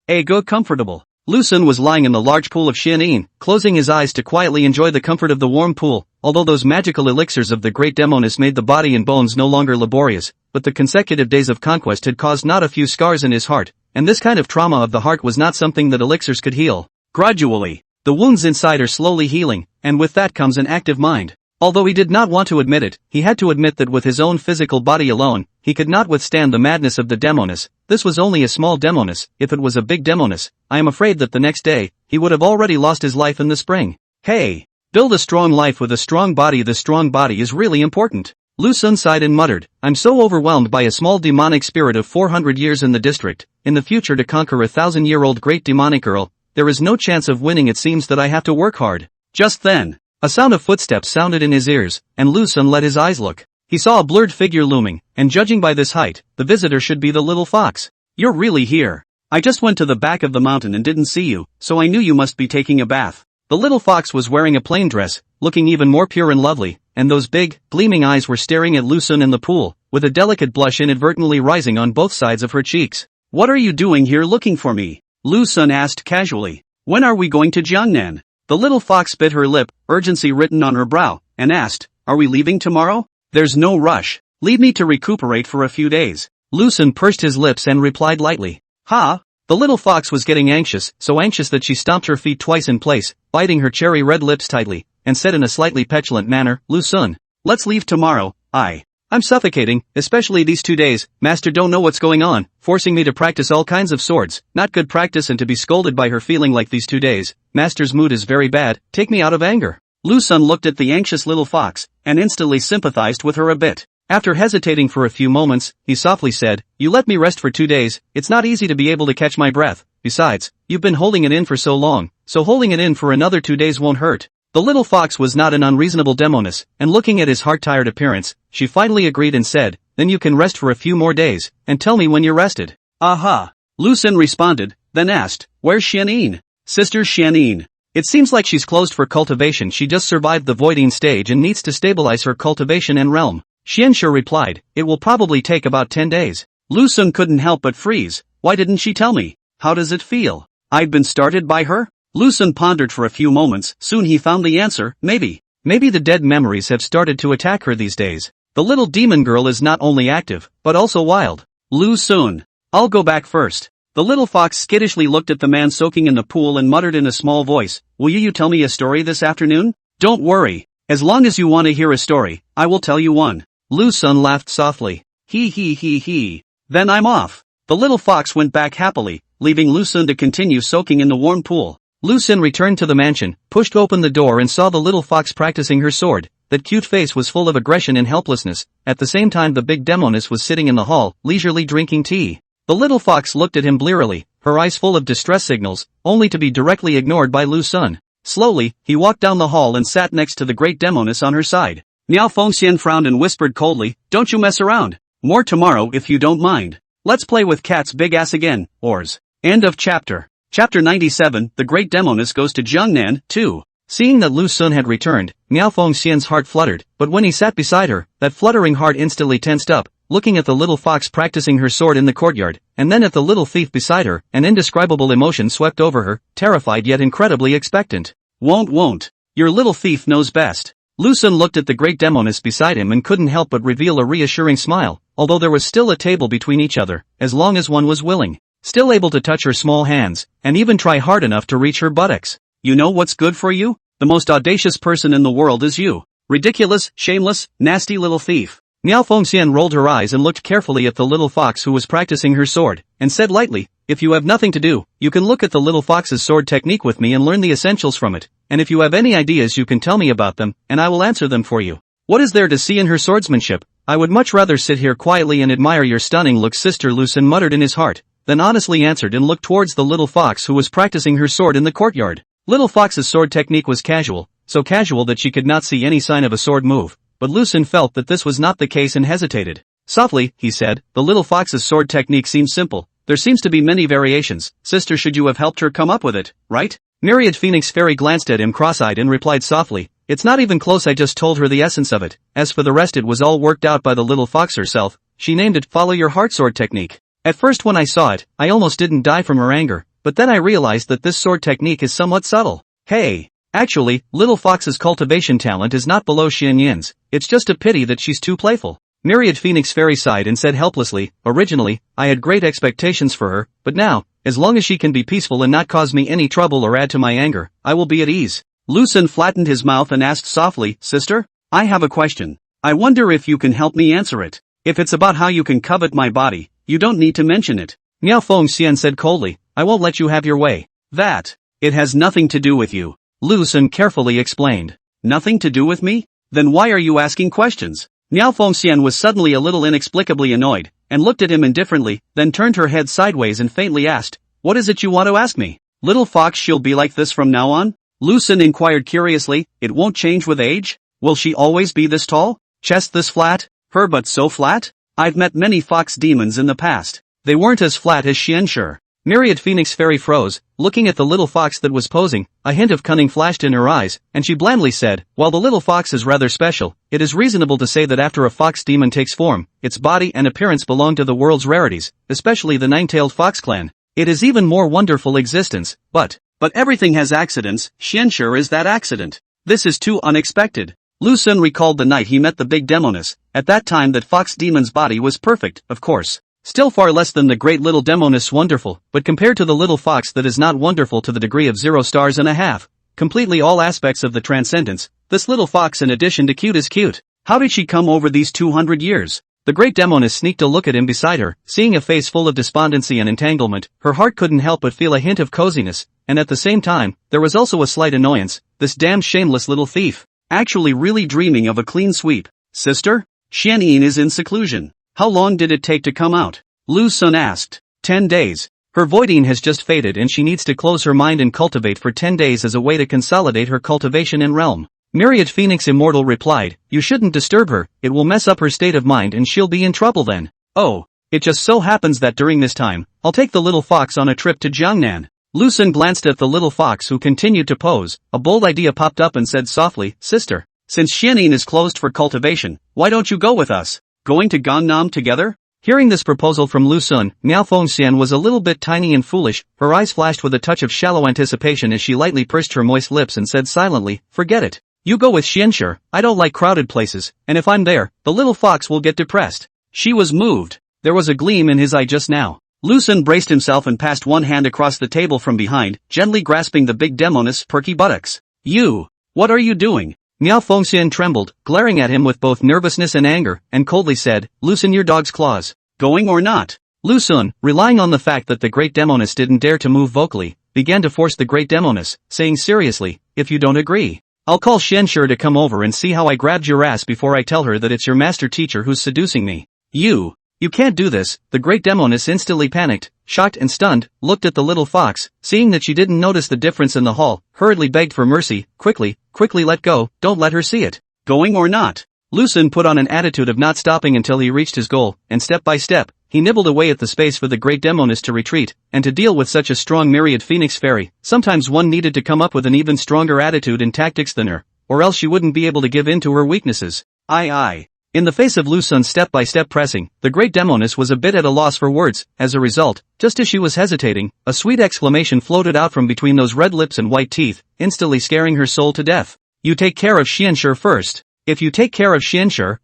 Good comfortable. Lucen was lying in the large pool of Xianyin, closing his eyes to quietly enjoy the comfort of the warm pool, although those magical elixirs of the great Demoness made the body and bones no longer laborious, but the consecutive days of conquest had caused not a few scars in his heart, and this kind of trauma of the heart was not something that elixirs could heal. Gradually, The wounds inside are slowly healing, and with that comes an active mind. Although he did not want to admit it, he had to admit that with his own physical body alone, he could not withstand the madness of the Demoness. This was only a small Demoness. If it was a big Demoness, I am afraid that the next day, he would have already lost his life in the spring. Hey! Build a strong life with a strong body. The strong body is really important. Lu Sun sighed and muttered, I'm so overwhelmed by a small demonic spirit of 400 years in the district. In the future to conquer a 1,000-year-old great demonic girl, there is no chance of winning. It seems that I have to work hard. Just then, a sound of footsteps sounded in his ears, and Lu Sun let his eyes look. He saw a blurred figure looming, and judging by this height, the visitor should be the little fox. You're really here. I just went to the back of the mountain and didn't see you, so I knew you must be taking a bath. The little fox was wearing a plain dress, looking even more pure and lovely, and those big, gleaming eyes were staring at Lu Sun in the pool, with a delicate blush inadvertently rising on both sides of her cheeks. What are you doing here looking for me? Lu Sun asked casually. When are we going to Jiangnan? The little fox bit her lip, urgency written on her brow, and asked, Are we leaving tomorrow? There's no rush. Leave me to recuperate for a few days. Lu Sun pursed his lips and replied lightly. Ha! The little fox was getting anxious, so anxious that she stomped her feet twice in place, biting her cherry red lips tightly, and said in a slightly petulant manner, Lu Sun, let's leave tomorrow. I'm suffocating, especially these 2 days. Master don't know what's going on, forcing me to practice all kinds of swords. Not good practice, and to be scolded by her feeling like these 2 days. Master's mood is very bad. Take me out of anger. Lu Sun looked at the anxious little fox, and instantly sympathized with her a bit. After hesitating for a few moments, he softly said, You let me rest for 2 days. It's not easy to be able to catch my breath. Besides, you've been holding it in for so long, so holding it in for another 2 days won't hurt. The little fox was not an unreasonable Demoness, and looking at his heart-tired appearance, she finally agreed and said, Then you can rest for a few more days, and tell me when you're rested. Aha! Lu Sun responded, then asked, Where's Xianyin? Sister Xianyin. It seems like she's closed for cultivation. She just survived the voiding stage and needs to stabilize her cultivation and realm. Xianxue replied, It will probably take about 10 days. Lu Sun couldn't help but freeze. Why didn't she tell me? How does it feel? I've been started by her? Lu Sun pondered for a few moments. Soon he found the answer. Maybe the dead memories have started to attack her these days. The little demon girl is not only active, but also wild. Lu Sun. I'll go back first. The little fox skittishly looked at the man soaking in the pool and muttered in a small voice, Will you tell me a story this afternoon? Don't worry. As long as you want to hear a story, I will tell you one. Lu Sun laughed softly. He. Then I'm off. The little fox went back happily, leaving Lu Sun to continue soaking in the warm pool. Lu Sun returned to the mansion, pushed open the door and saw the little fox practicing her sword. That cute face was full of aggression and helplessness. At the same time the big Demoness was sitting in the hall, leisurely drinking tea. The little fox looked at him blearily, her eyes full of distress signals, only to be directly ignored by Lu Sun. Slowly, he walked down the hall and sat next to the great Demoness on her side. Miao Fengxian frowned and whispered coldly, Don't you mess around. More tomorrow if you don't mind. Let's play with Cat's big ass again, ors. End of chapter. Chapter 97, The Great Demoness Goes to Jiangnan, 2. Seeing that Lu Sun had returned, Miao Fengxian's heart fluttered, but when he sat beside her, that fluttering heart instantly tensed up, looking at the little fox practicing her sword in the courtyard, and then at the little thief beside her, an indescribable emotion swept over her, terrified yet incredibly expectant. Won't. Your little thief knows best. Lu Sun looked at the great Demoness beside him and couldn't help but reveal a reassuring smile, although there was still a table between each other, as long as one was willing. Still able to touch her small hands, and even try hard enough to reach her buttocks. You know what's good for you? The most audacious person in the world is you. Ridiculous, shameless, nasty little thief. Miao Fengxian rolled her eyes and looked carefully at the little fox who was practicing her sword, and said lightly, If you have nothing to do, you can look at the little fox's sword technique with me and learn the essentials from it, and if you have any ideas you can tell me about them, and I will answer them for you. What is there to see in her swordsmanship? I would much rather sit here quietly and admire your stunning looks. Sister Lu Sun muttered in his heart, then honestly answered and looked towards the little fox who was practicing her sword in the courtyard. Little fox's sword technique was casual, so casual that she could not see any sign of a sword move, but Lu Sun felt that this was not the case and hesitated. Softly, he said, the little fox's sword technique seems simple. There seems to be many variations. Sister, should you have helped her come up with it, right? Myriad Phoenix Fairy glanced at him cross-eyed and replied softly, It's not even close. I just told her the essence of it. As for the rest, it was all worked out by the little fox herself. She named it Follow Your Heart sword technique. At first when I saw it, I almost didn't die from her anger, but then I realized that this sword technique is somewhat subtle. Hey! Actually, little fox's cultivation talent is not below Xianyin's. It's just a pity that she's too playful. Myriad Phoenix Fairy sighed and said helplessly, originally, I had great expectations for her, but now, as long as she can be peaceful and not cause me any trouble or add to my anger, I will be at ease. Lucen flattened his mouth and asked softly, Sister? I have a question. I wonder if you can help me answer it. If it's about how you can covet my body, you don't need to mention it. Miao Fengxian said coldly, I won't let you have your way. It has nothing to do with you. Lucen carefully explained. Nothing to do with me? Then why are you asking questions? Miao Fengxian was suddenly a little inexplicably annoyed, and looked at him indifferently, then turned her head sideways and faintly asked, What is it you want to ask me? Little fox, she'll be like this from now on? Lucen inquired curiously, it won't change with age? Will she always be this tall? Chest this flat? Her butt so flat? I've met many fox demons in the past. They weren't as flat as Xianshi. Myriad Phoenix Fairy froze, looking at the little fox that was posing, a hint of cunning flashed in her eyes, and she blandly said, While the little fox is rather special, it is reasonable to say that after a fox demon takes form, its body and appearance belong to the world's rarities, especially the nine-tailed fox clan. It is even more wonderful existence, but everything has accidents, Xianshi is that accident. This is too unexpected. Lucen recalled the night he met the big Demoness. At that time that fox demon's body was perfect, of course. Still far less than the great little Demoness wonderful, but compared to the little fox that is not wonderful to the degree of 0 stars and a half. Completely all aspects of the transcendence, this little fox in addition to cute is cute. How did she come over these 200 years? The great Demoness sneaked a look at him beside her, seeing a face full of despondency and entanglement, her heart couldn't help but feel a hint of coziness, and at the same time, there was also a slight annoyance, this damned shameless little thief. Actually really dreaming of a clean sweep. Sister? Xianyin is in seclusion. How long did it take to come out? Lu Sun asked. 10 days. Her voiding has just faded and she needs to close her mind and cultivate for 10 days as a way to consolidate her cultivation and realm. Myriad Phoenix Immortal replied, You shouldn't disturb her, it will mess up her state of mind and she'll be in trouble then. Oh, it just so happens that during this time, I'll take the little fox on a trip to Jiangnan. Lucen glanced at the little fox who continued to pose. A bold idea popped up and said softly, Sister, since Xianyin is closed for cultivation, why don't you go with us? Going to Gangnam together? Hearing this proposal from Lucen, Miao Fengxian was a little bit tiny and foolish, her eyes flashed with a touch of shallow anticipation as she lightly pursed her moist lips and said silently, Forget it. You go with Xianshi, I don't like crowded places, and if I'm there, the little fox will get depressed. She was moved. There was a gleam in his eye just now. Lucen braced himself and passed one hand across the table from behind, gently grasping the big Demoness' perky buttocks. You! What are you doing? Miao Fengxian trembled, glaring at him with both nervousness and anger, and coldly said, Loosen your dog's claws. Going or not? Lucen, relying on the fact that the great Demoness didn't dare to move vocally, began to force the great Demoness, saying seriously, If you don't agree, I'll call Xianshi to come over and see how I grabbed your ass before I tell her that it's your master teacher who's seducing me. You can't do this. The great Demoness instantly panicked, shocked and stunned, looked at the little fox, seeing that she didn't notice the difference in the hall, hurriedly begged for mercy, quickly let go, don't let her see it. Going or not? Lucen put on an attitude of not stopping until he reached his goal, and step by step, he nibbled away at the space for the great Demoness to retreat, and to deal with such a strong myriad phoenix fairy, sometimes one needed to come up with an even stronger attitude and tactics than her, or else she wouldn't be able to give in to her weaknesses. Aye. In the face of Lucen's step-by-step pressing, the great Demoness was a bit at a loss for words. As a result, just as she was hesitating, a sweet exclamation floated out from between those red lips and white teeth, instantly scaring her soul to death. You take care of Xianshi first. If you take care of Xianshi,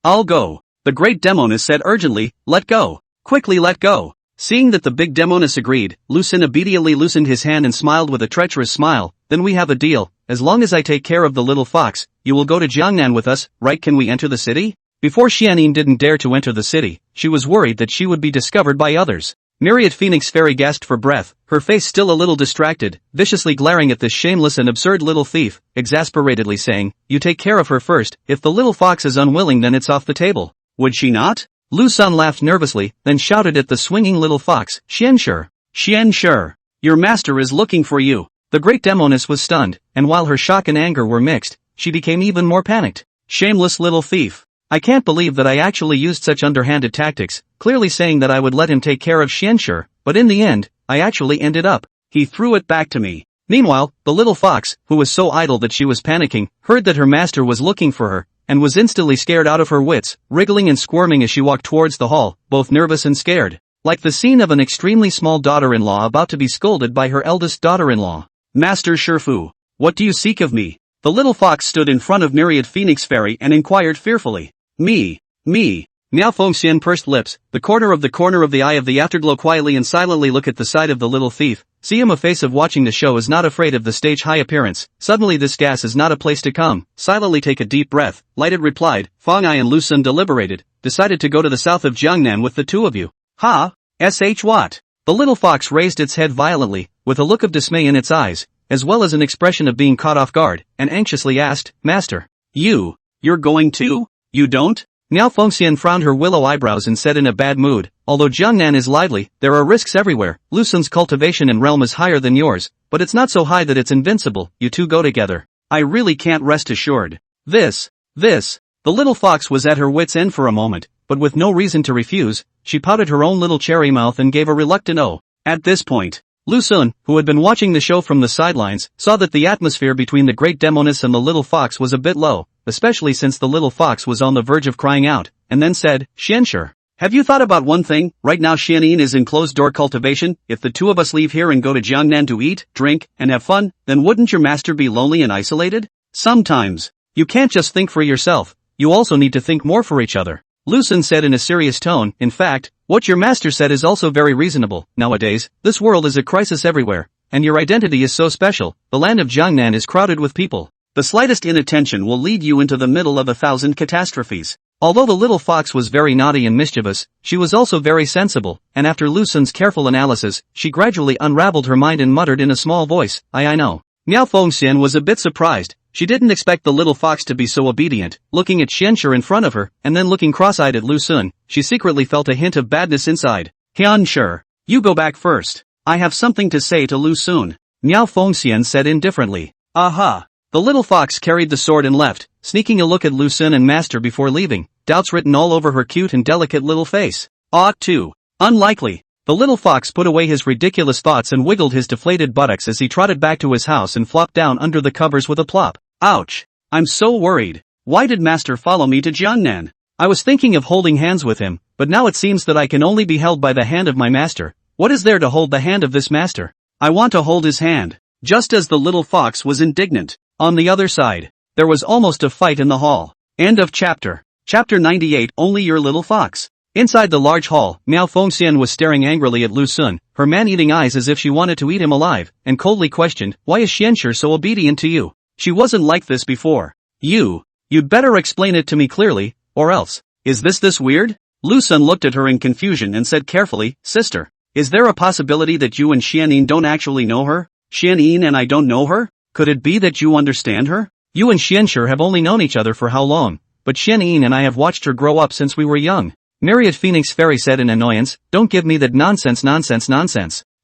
I'll go. The great Demoness said urgently, let go. Quickly let go. Seeing that the big Demoness agreed, Lucen obediently loosened his hand and smiled with a treacherous smile. Then we have a deal. As long as I take care of the little fox, you will go to Jiangnan with us, right? Can we enter the city? Before Xianyin didn't dare to enter the city, she was worried that she would be discovered by others. Myriad Phoenix Fairy gasped for breath, her face still a little distracted, viciously glaring at this shameless and absurd little thief, exasperatedly saying, You take care of her first. If the little fox is unwilling, then it's off the table. Would she not? Lucen laughed nervously, then shouted at the swinging little fox, Xianshi, your master is looking for you. The great Demoness was stunned, and while her shock and anger were mixed, she became even more panicked. Shameless little thief. I can't believe that I actually used such underhanded tactics, clearly saying that I would let him take care of Xianshi, but in the end, I actually ended up. He threw it back to me. Meanwhile, the little fox, who was so idle that she was panicking, heard that her master was looking for her, and was instantly scared out of her wits, wriggling and squirming as she walked towards the hall, both nervous and scared. Like the scene of an extremely small daughter-in-law about to be scolded by her eldest daughter-in-law. Master Shifu, what do you seek of me? The little fox stood in front of Myriad Phoenix Fairy and inquired fearfully. Me, Me. Miao Fengxian pursed lips, the corner of the eye of the afterglow quietly and silently look at the side of the little thief, see him a face of watching the show is not afraid of the stage high appearance, suddenly this gas is not a place to come, silently take a deep breath, lighted replied, Feng Ai and Lu Sun deliberated, decided to go to the south of Jiangnan with the two of you. Ha? Sh what? The little fox raised its head violently, with a look of dismay in its eyes, as well as an expression of being caught off guard, and anxiously asked, Master. You're going too? You don't? Miao Fengxian frowned her willow eyebrows and said in a bad mood, although Jiangnan is lively, there are risks everywhere, Lu Sun's cultivation and realm is higher than yours, but it's not so high that it's invincible, you two go together. I really can't rest assured. This. The little fox was at her wit's end for a moment, but with no reason to refuse, she pouted her own little cherry mouth and gave a reluctant oh. At this point, Lu Sun, who had been watching the show from the sidelines, saw that the atmosphere between the great Demoness and the little fox was a bit low, especially since the little fox was on the verge of crying out, and then said, Xianshi, have you thought about one thing? Right now Xianin is in closed-door cultivation, if the two of us leave here and go to Jiangnan to eat, drink, and have fun, then wouldn't your master be lonely and isolated? Sometimes. You can't just think for yourself, you also need to think more for each other. Lu Sun said in a serious tone, in fact, what your master said is also very reasonable, nowadays, this world is a crisis everywhere, and your identity is so special, the land of Jiangnan is crowded with people. The slightest inattention will lead you into the middle of 1,000 catastrophes. Although the little fox was very naughty and mischievous, she was also very sensible, and after Lu Sun's careful analysis, she gradually unraveled her mind and muttered in a small voice, I know. Miao Fengxian was a bit surprised. She didn't expect the little fox to be so obedient, looking at Xianshi in front of her, and then looking cross-eyed at Lu Sun, she secretly felt a hint of badness inside. Xianshi, you go back first. I have something to say to Lu Sun. Miao Fengxian said indifferently. Aha. The little fox carried the sword and left, sneaking a look at Lu Sun and master before leaving, doubts written all over her cute and delicate little face. Ought to. Unlikely. The little fox put away his ridiculous thoughts and wiggled his deflated buttocks as he trotted back to his house and flopped down under the covers with a plop. Ouch. I'm so worried. Why did master follow me to Jiangnan? I was thinking of holding hands with him, but now it seems that I can only be held by the hand of my master. What is there to hold the hand of this master? I want to hold his hand. Just as the little fox was indignant. On the other side, there was almost a fight in the hall. End of chapter. Chapter 98. Only your little fox. Inside the large hall, Miao Fengxian was staring angrily at Lu Sun, her man-eating eyes as if she wanted to eat him alive, and coldly questioned, why is Xianshi so obedient to you? She wasn't like this before. You'd better explain it to me clearly, or else. Is this weird? Lu Sun looked at her in confusion and said carefully, Sister, is there a possibility that you and Xianin don't actually know her? Xianin and I don't know her? Could it be that you understand her? You and Xianshi have only known each other for how long? But Xianin and I have watched her grow up since we were young. Myriad Phoenix Fairy said in annoyance, don't give me that nonsense.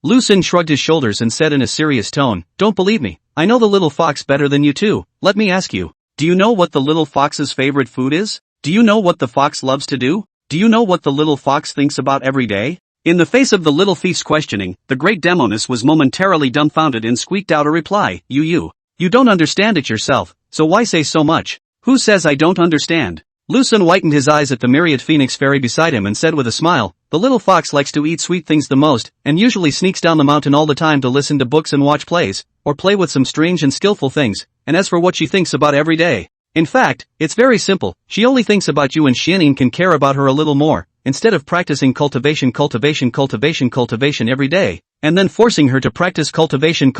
Lu Sun shrugged his shoulders and said in a serious tone, don't believe me, I know the little fox better than you two. Let me ask you, do you know what the little fox's favorite food is? Do you know what the fox loves to do? Do you know what the little fox thinks about every day? In the face of the little thief's questioning, the great Demoness was momentarily dumbfounded and squeaked out a reply, You don't understand it yourself, so why say so much? Who says I don't understand? Lu Sun whitened his eyes at the myriad phoenix fairy beside him and said with a smile, the little fox likes to eat sweet things the most, and usually sneaks down the mountain all the time to listen to books and watch plays, or play with some strange and skillful things, and as for what she thinks about every day. In fact, it's very simple, she only thinks about you and Xianin can care about her a little more, instead of practicing cultivation every day, and then forcing her to practice cultivation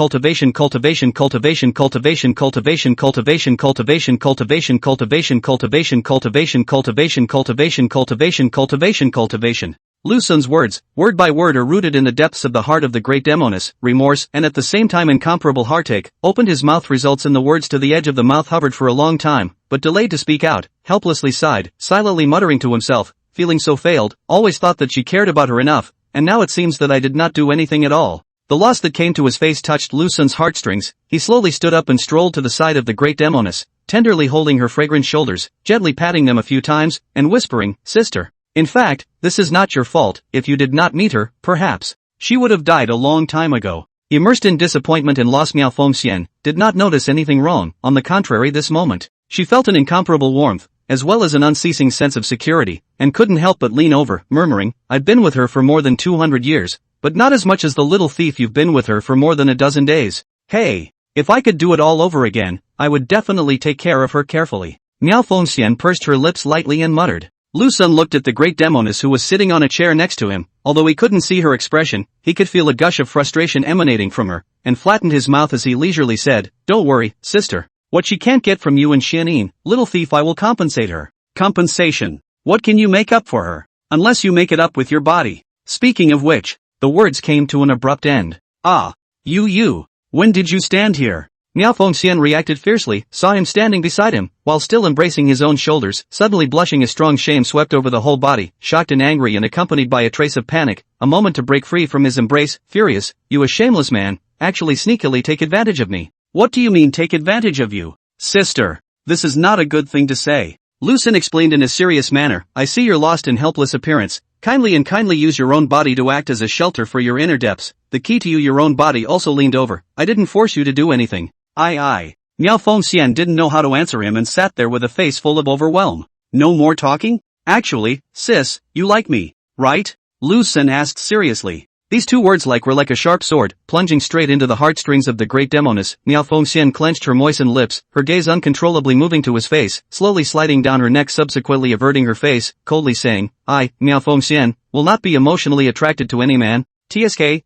Lu Sun's words, word by word are rooted in the depths of the heart of the great Demoness, remorse and at the same time incomparable heartache, opened his mouth results in the words to the edge of the mouth hovered for a long time, but delayed to speak out, helplessly sighed, silently muttering to himself, feeling so failed, always thought that she cared about her enough, and now it seems that I did not do anything at all. The loss that came to his face touched Lu Sun's heartstrings, he slowly stood up and strolled to the side of the great Demoness, tenderly holding her fragrant shoulders, gently patting them a few times, and whispering, Sister. In fact, this is not your fault, if you did not meet her, perhaps, she would have died a long time ago. Immersed in disappointment and loss, Miao Fengxian did not notice anything wrong, on the contrary this moment. She felt an incomparable warmth, as well as an unceasing sense of security, and couldn't help but lean over, murmuring, I've been with her for more than 200 years, but not as much as the little thief you've been with her for more than a dozen days. Hey, if I could do it all over again, I would definitely take care of her carefully. Miao Fengxian pursed her lips lightly and muttered, Lu Sun looked at the great Demoness who was sitting on a chair next to him. Although he couldn't see her expression, he could feel a gush of frustration emanating from her, and flattened his mouth as he leisurely said, "Don't worry, sister. What she can't get from you and Xianin, little thief, I will compensate her." Compensation. What can you make up for her? Unless you make it up with your body. Speaking of which, the words came to an abrupt end. Ah. You. When did you stand here? Miao Fengxian reacted fiercely, saw him standing beside him, while still embracing his own shoulders, suddenly blushing. A strong shame swept over the whole body, shocked and angry and accompanied by a trace of panic, a moment to break free from his embrace, furious. "You a shameless man, actually sneakily take advantage of me." "What do you mean take advantage of you? Sister, this is not a good thing to say." Lu Sun explained in a serious manner, "I see your lost and helpless appearance. Kindly use your own body to act as a shelter for your inner depths. The key to you, your own body." Also leaned over. "I didn't force you to do anything." I. Miao Fengxian didn't know how to answer him and sat there with a face full of overwhelm. "No more talking? Actually, sis, you like me, right?" Lu Sun asked seriously. These two words were like a sharp sword, plunging straight into the heartstrings of the great Demoness. Miao Fengxian clenched her moistened lips, her gaze uncontrollably moving to his face, slowly sliding down her neck, subsequently averting her face, coldly saying, "I, Miao Fengxian, will not be emotionally attracted to any man. TSK.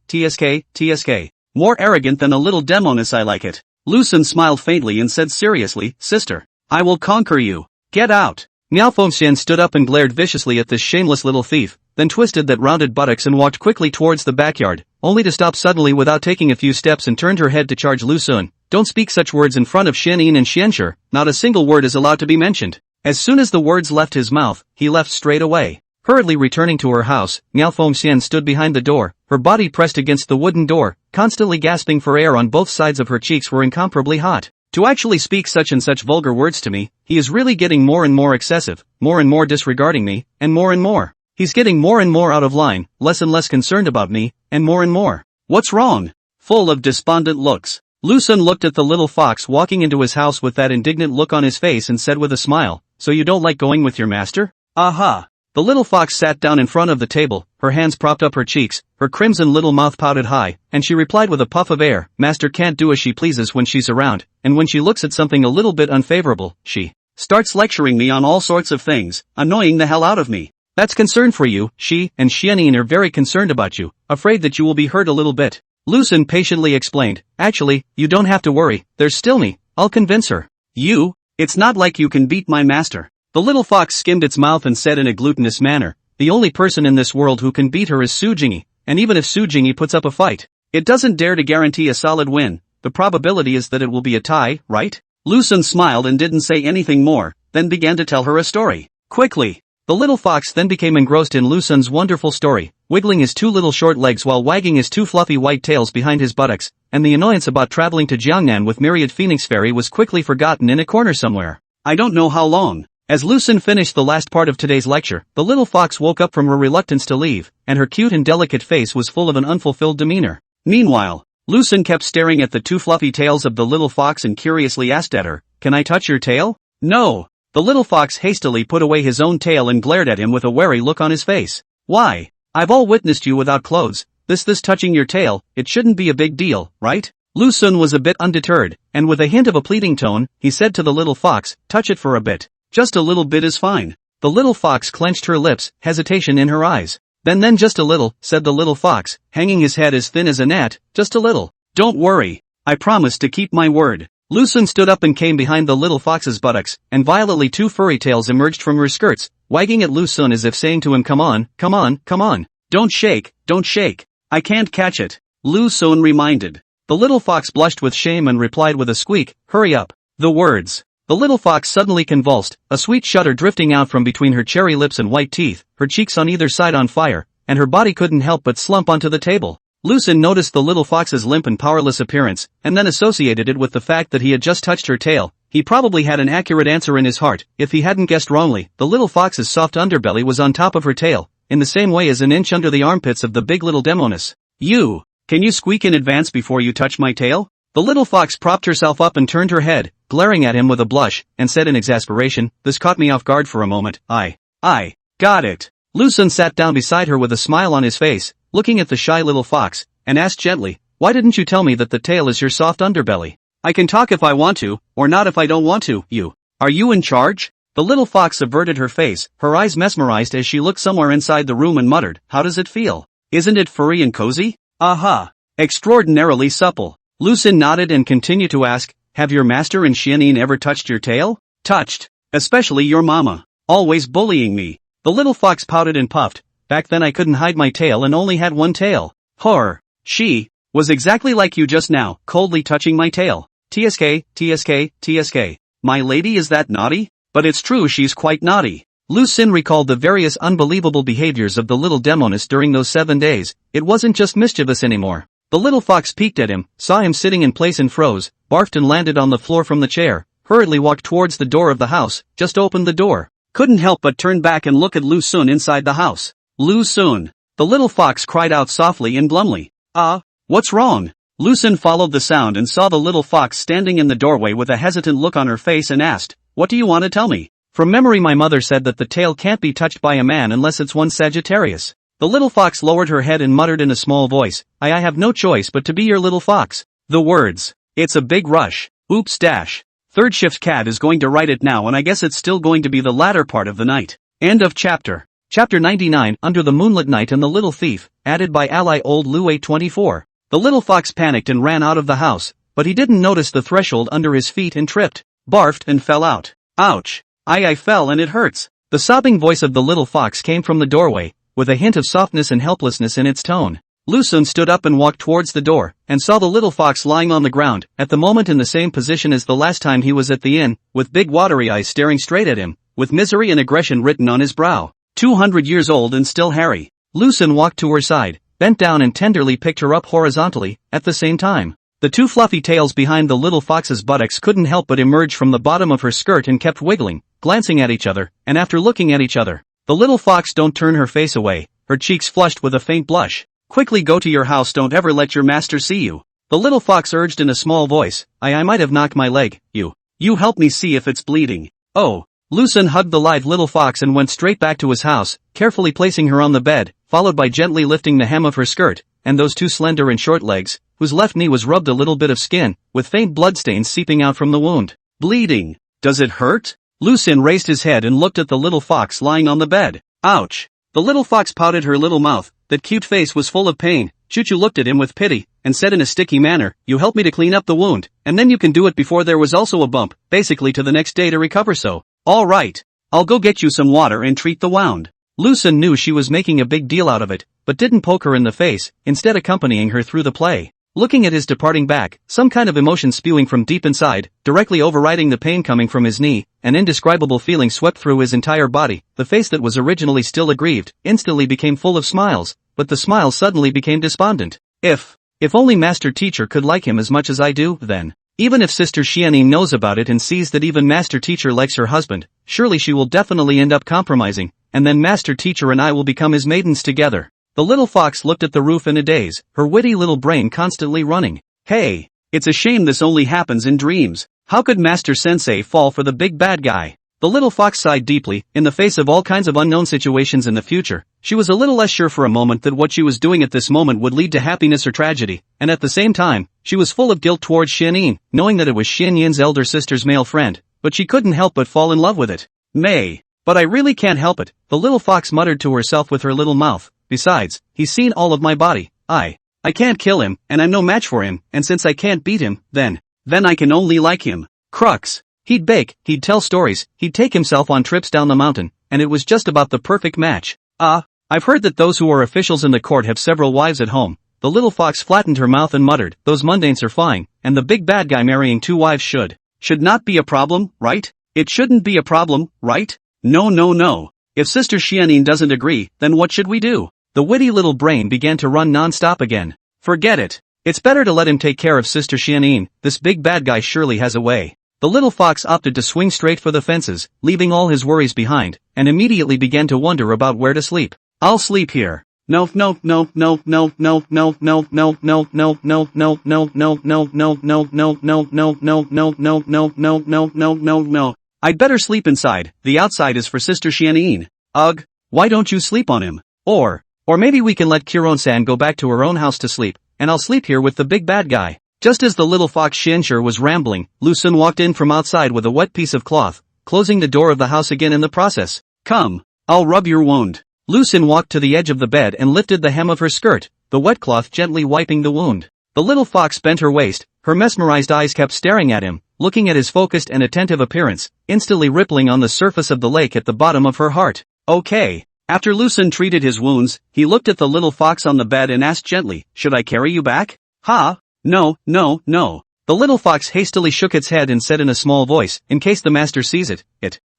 More arrogant than a little Demoness, I like it." Lu Sun smiled faintly and said seriously, "Sister, I will conquer you. Get out." Miao Fengxian stood up and glared viciously at this shameless little thief, then twisted that rounded buttocks and walked quickly towards the backyard, only to stop suddenly without taking a few steps and turned her head to charge Lu Sun. "Don't speak such words in front of Xianin and Xianshi. Not a single word is allowed to be mentioned." As soon as the words left his mouth, he left straight away. Hurriedly returning to her house, Miao Fengxian stood behind the door, her body pressed against the wooden door, constantly gasping for air. On both sides of her cheeks were incomparably hot. "To actually speak such and such vulgar words to me, he is really getting more and more excessive, more and more disregarding me, and more. He's getting more and more out of line, less and less concerned about me, and more. What's wrong?" Full of despondent looks, Lu Sun looked at the little fox walking into his house with that indignant look on his face and said with a smile, "So you don't like going with your master? Aha." The little fox sat down in front of the table, her hands propped up her cheeks, her crimson little mouth pouted high, and she replied with a puff of air, "Master can't do as she pleases when she's around, and when she looks at something a little bit unfavorable, she starts lecturing me on all sorts of things, annoying the hell out of me. That's concern for you. She and Xianin are very concerned about you, afraid that you will be hurt a little bit." Lu Sun patiently explained, "Actually, you don't have to worry, there's still me, I'll convince her." "You? It's not like you can beat my master." The little fox skimmed its mouth and said in a glutinous manner, "The only person in this world who can beat her is Su Jingyi, and even if Su Jingyi puts up a fight, it doesn't dare to guarantee a solid win. The probability is that it will be a tie, right?" Lu Sun smiled and didn't say anything more, then began to tell her a story. Quickly. The little fox then became engrossed in Lu Sun's wonderful story, wiggling his two little short legs while wagging his two fluffy white tails behind his buttocks, and the annoyance about traveling to Jiangnan with myriad Phoenix Fairy was quickly forgotten in a corner somewhere. I don't know how long. As Lu Sun finished the last part of today's lecture, the little fox woke up from her reluctance to leave, and her cute and delicate face was full of an unfulfilled demeanor. Meanwhile, Lu Sun kept staring at the two fluffy tails of the little fox and curiously asked at her, "Can I touch your tail?" "No." The little fox hastily put away his own tail and glared at him with a wary look on his face. "Why? I've all witnessed you without clothes. This touching your tail, it shouldn't be a big deal, right?" Lu Sun was a bit undeterred, and with a hint of a pleading tone, he said to the little fox, "Touch it for a bit. Just a little bit is fine." The little fox clenched her lips, hesitation in her eyes. Then just a little," said the little fox, hanging his head as thin as a gnat, "just a little." "Don't worry. I promise to keep my word." Lu Sun stood up and came behind the little fox's buttocks, and violently two furry tails emerged from her skirts, wagging at Lu Sun as if saying to him, "Come on. Don't shake. I can't catch it." Lu Sun reminded. The little fox blushed with shame and replied with a squeak, "Hurry up." The words. The little fox suddenly convulsed, a sweet shudder drifting out from between her cherry lips and white teeth, her cheeks on either side on fire, and her body couldn't help but slump onto the table. Lu Sun noticed the little fox's limp and powerless appearance, and then associated it with the fact that he had just touched her tail. He probably had an accurate answer in his heart, if he hadn't guessed wrongly. The little fox's soft underbelly was on top of her tail, in the same way as an inch under the armpits of the big little Demoness. Can you squeak in advance before you touch my tail?" The little fox propped herself up and turned her head, glaring at him with a blush, and said in exasperation, "This caught me off guard for a moment. I got it." Lu Sun sat down beside her with a smile on his face, looking at the shy little fox, and asked gently, "Why didn't you tell me that the tail is your soft underbelly? I can talk if I want to, or not if I don't want to. Are you in charge?" The little fox averted her face, her eyes mesmerized as she looked somewhere inside the room and muttered, "How does it feel? Isn't it furry and cozy?" "Aha! Extraordinarily supple." Lu Xun nodded and continued to ask, "Have your master and Xianyin ever touched your tail?" "Touched. Especially your mama. Always bullying me." The little fox pouted and puffed. "Back then I couldn't hide my tail and only had one tail." "Horror. She was exactly like you just now, coldly touching my tail. TSK, TSK, TSK. My lady, is that naughty? But it's true, she's quite naughty." Lu Xun recalled the various unbelievable behaviors of the little Demoness during those 7 days. It wasn't just mischievous anymore. The little fox peeked at him, saw him sitting in place and froze, barfed and landed on the floor from the chair, hurriedly walked towards the door of the house, just opened the door. Couldn't help but turn back and look at Lu Xun inside the house. "Lu Xun!" The little fox cried out softly and glumly. What's wrong?" Lu Xun followed the sound and saw the little fox standing in the doorway with a hesitant look on her face and asked, "What do you want to tell me?" "From memory my mother said that the tail can't be touched by a man unless it's one Sagittarius." The little fox lowered her head and muttered in a small voice, I have no choice but to be your little fox." The words. It's a big rush. Oops dash. Third shift cat is going to write it now, and I guess it's still going to be the latter part of the night. End of chapter. Chapter 99, Under the Moonlit Night and the Little Thief, added by ally old Lu 24. The little fox panicked and ran out of the house, but he didn't notice the threshold under his feet and tripped, barfed and fell out. "Ouch. I fell and it hurts." The sobbing voice of the little fox came from the doorway, with a hint of softness and helplessness in its tone. Lu Xun stood up and walked towards the door, and saw the little fox lying on the ground, at the moment in the same position as the last time he was at the inn, with big watery eyes staring straight at him, with misery and aggression written on his brow. 200 years old and still hairy. Lu Xun walked to her side, bent down and tenderly picked her up horizontally, at the same time. The two fluffy tails behind the little fox's buttocks couldn't help but emerge from the bottom of her skirt and kept wiggling, glancing at each other, and after looking at each other. The little fox don't turn her face away, her cheeks flushed with a faint blush. "Quickly go to your house, don't ever let your master see you." The little fox urged in a small voice, I might have knocked my leg, you help me see if it's bleeding." "Oh." Lu Xun hugged the live little fox and went straight back to his house, carefully placing her on the bed, followed by gently lifting the hem of her skirt, and those two slender and short legs, whose left knee was rubbed a little bit of skin, with faint bloodstains seeping out from the wound. "Bleeding. Does it hurt?" Lu Xun raised his head and looked at the little fox lying on the bed. "Ouch." The little fox pouted her little mouth, that cute face was full of pain. Chuchu looked at him with pity, and said in a sticky manner, "You help me to clean up the wound, and then you can do it before there was also a bump, basically to the next day to recover so." "All right. I'll go get you some water and treat the wound." Lu Xun knew she was making a big deal out of it, but didn't poke her in the face, instead accompanying her through the play. Looking at his departing back, some kind of emotion spewing from deep inside, directly overriding the pain coming from his knee, an indescribable feeling swept through his entire body. The face that was originally still aggrieved, instantly became full of smiles, but the smile suddenly became despondent. If only Master Teacher could like him as much as I do, then. Even if Sister Xianyin knows about it and sees that even Master Teacher likes her husband, surely she will definitely end up compromising, and then Master Teacher and I will become his maidens together. The little fox looked at the roof in a daze, her witty little brain constantly running. Hey, it's a shame this only happens in dreams. How could Master Sensei fall for the big bad guy? The little fox sighed deeply. In the face of all kinds of unknown situations in the future, she was a little less sure for a moment that what she was doing at this moment would lead to happiness or tragedy, and at the same time, she was full of guilt towards Xianyin, knowing that it was Xianyin's elder sister's male friend, but she couldn't help but fall in love with it. But I really can't help it, the little fox muttered to herself with her little mouth. Besides, he's seen all of my body. I can't kill him, and I'm no match for him, and since I can't beat him, then I can only like him. Crux. He'd bake, he'd tell stories, he'd take himself on trips down the mountain, and it was just about the perfect match. I've heard that those who are officials in the court have several wives at home. The little fox flattened her mouth and muttered, those mundanes are fine, and the big bad guy marrying 2 wives should not be a problem, right? It shouldn't be a problem, right? No. If Sister Xianyin doesn't agree, then what should we do? The witty little brain began to run non-stop again. Forget it. It's better to let him take care of Sister Xianyin, this big bad guy surely has a way. The little fox opted to swing straight for the fences, leaving all his worries behind, and immediately began to wonder about where to sleep. I'll sleep here. No. I'd better sleep inside, the outside is for Sister Xianyin. Ugh, why don't you sleep on him? Or maybe we can let Kiron-san go back to her own house to sleep, and I'll sleep here with the big bad guy. Just as the little fox Xianxue was rambling, Lu Xun walked in from outside with a wet piece of cloth, closing the door of the house again in the process. Come, I'll rub your wound. Lu Xun walked to the edge of the bed and lifted the hem of her skirt, the wet cloth gently wiping the wound. The little fox bent her waist, her mesmerized eyes kept staring at him, looking at his focused and attentive appearance, instantly rippling on the surface of the lake at the bottom of her heart. Okay. After Lu Xun treated his wounds, he looked at the little fox on the bed and asked gently, should I carry you back? Ha? No, no, no. The little fox hastily shook its head and said in a small voice, in case the master sees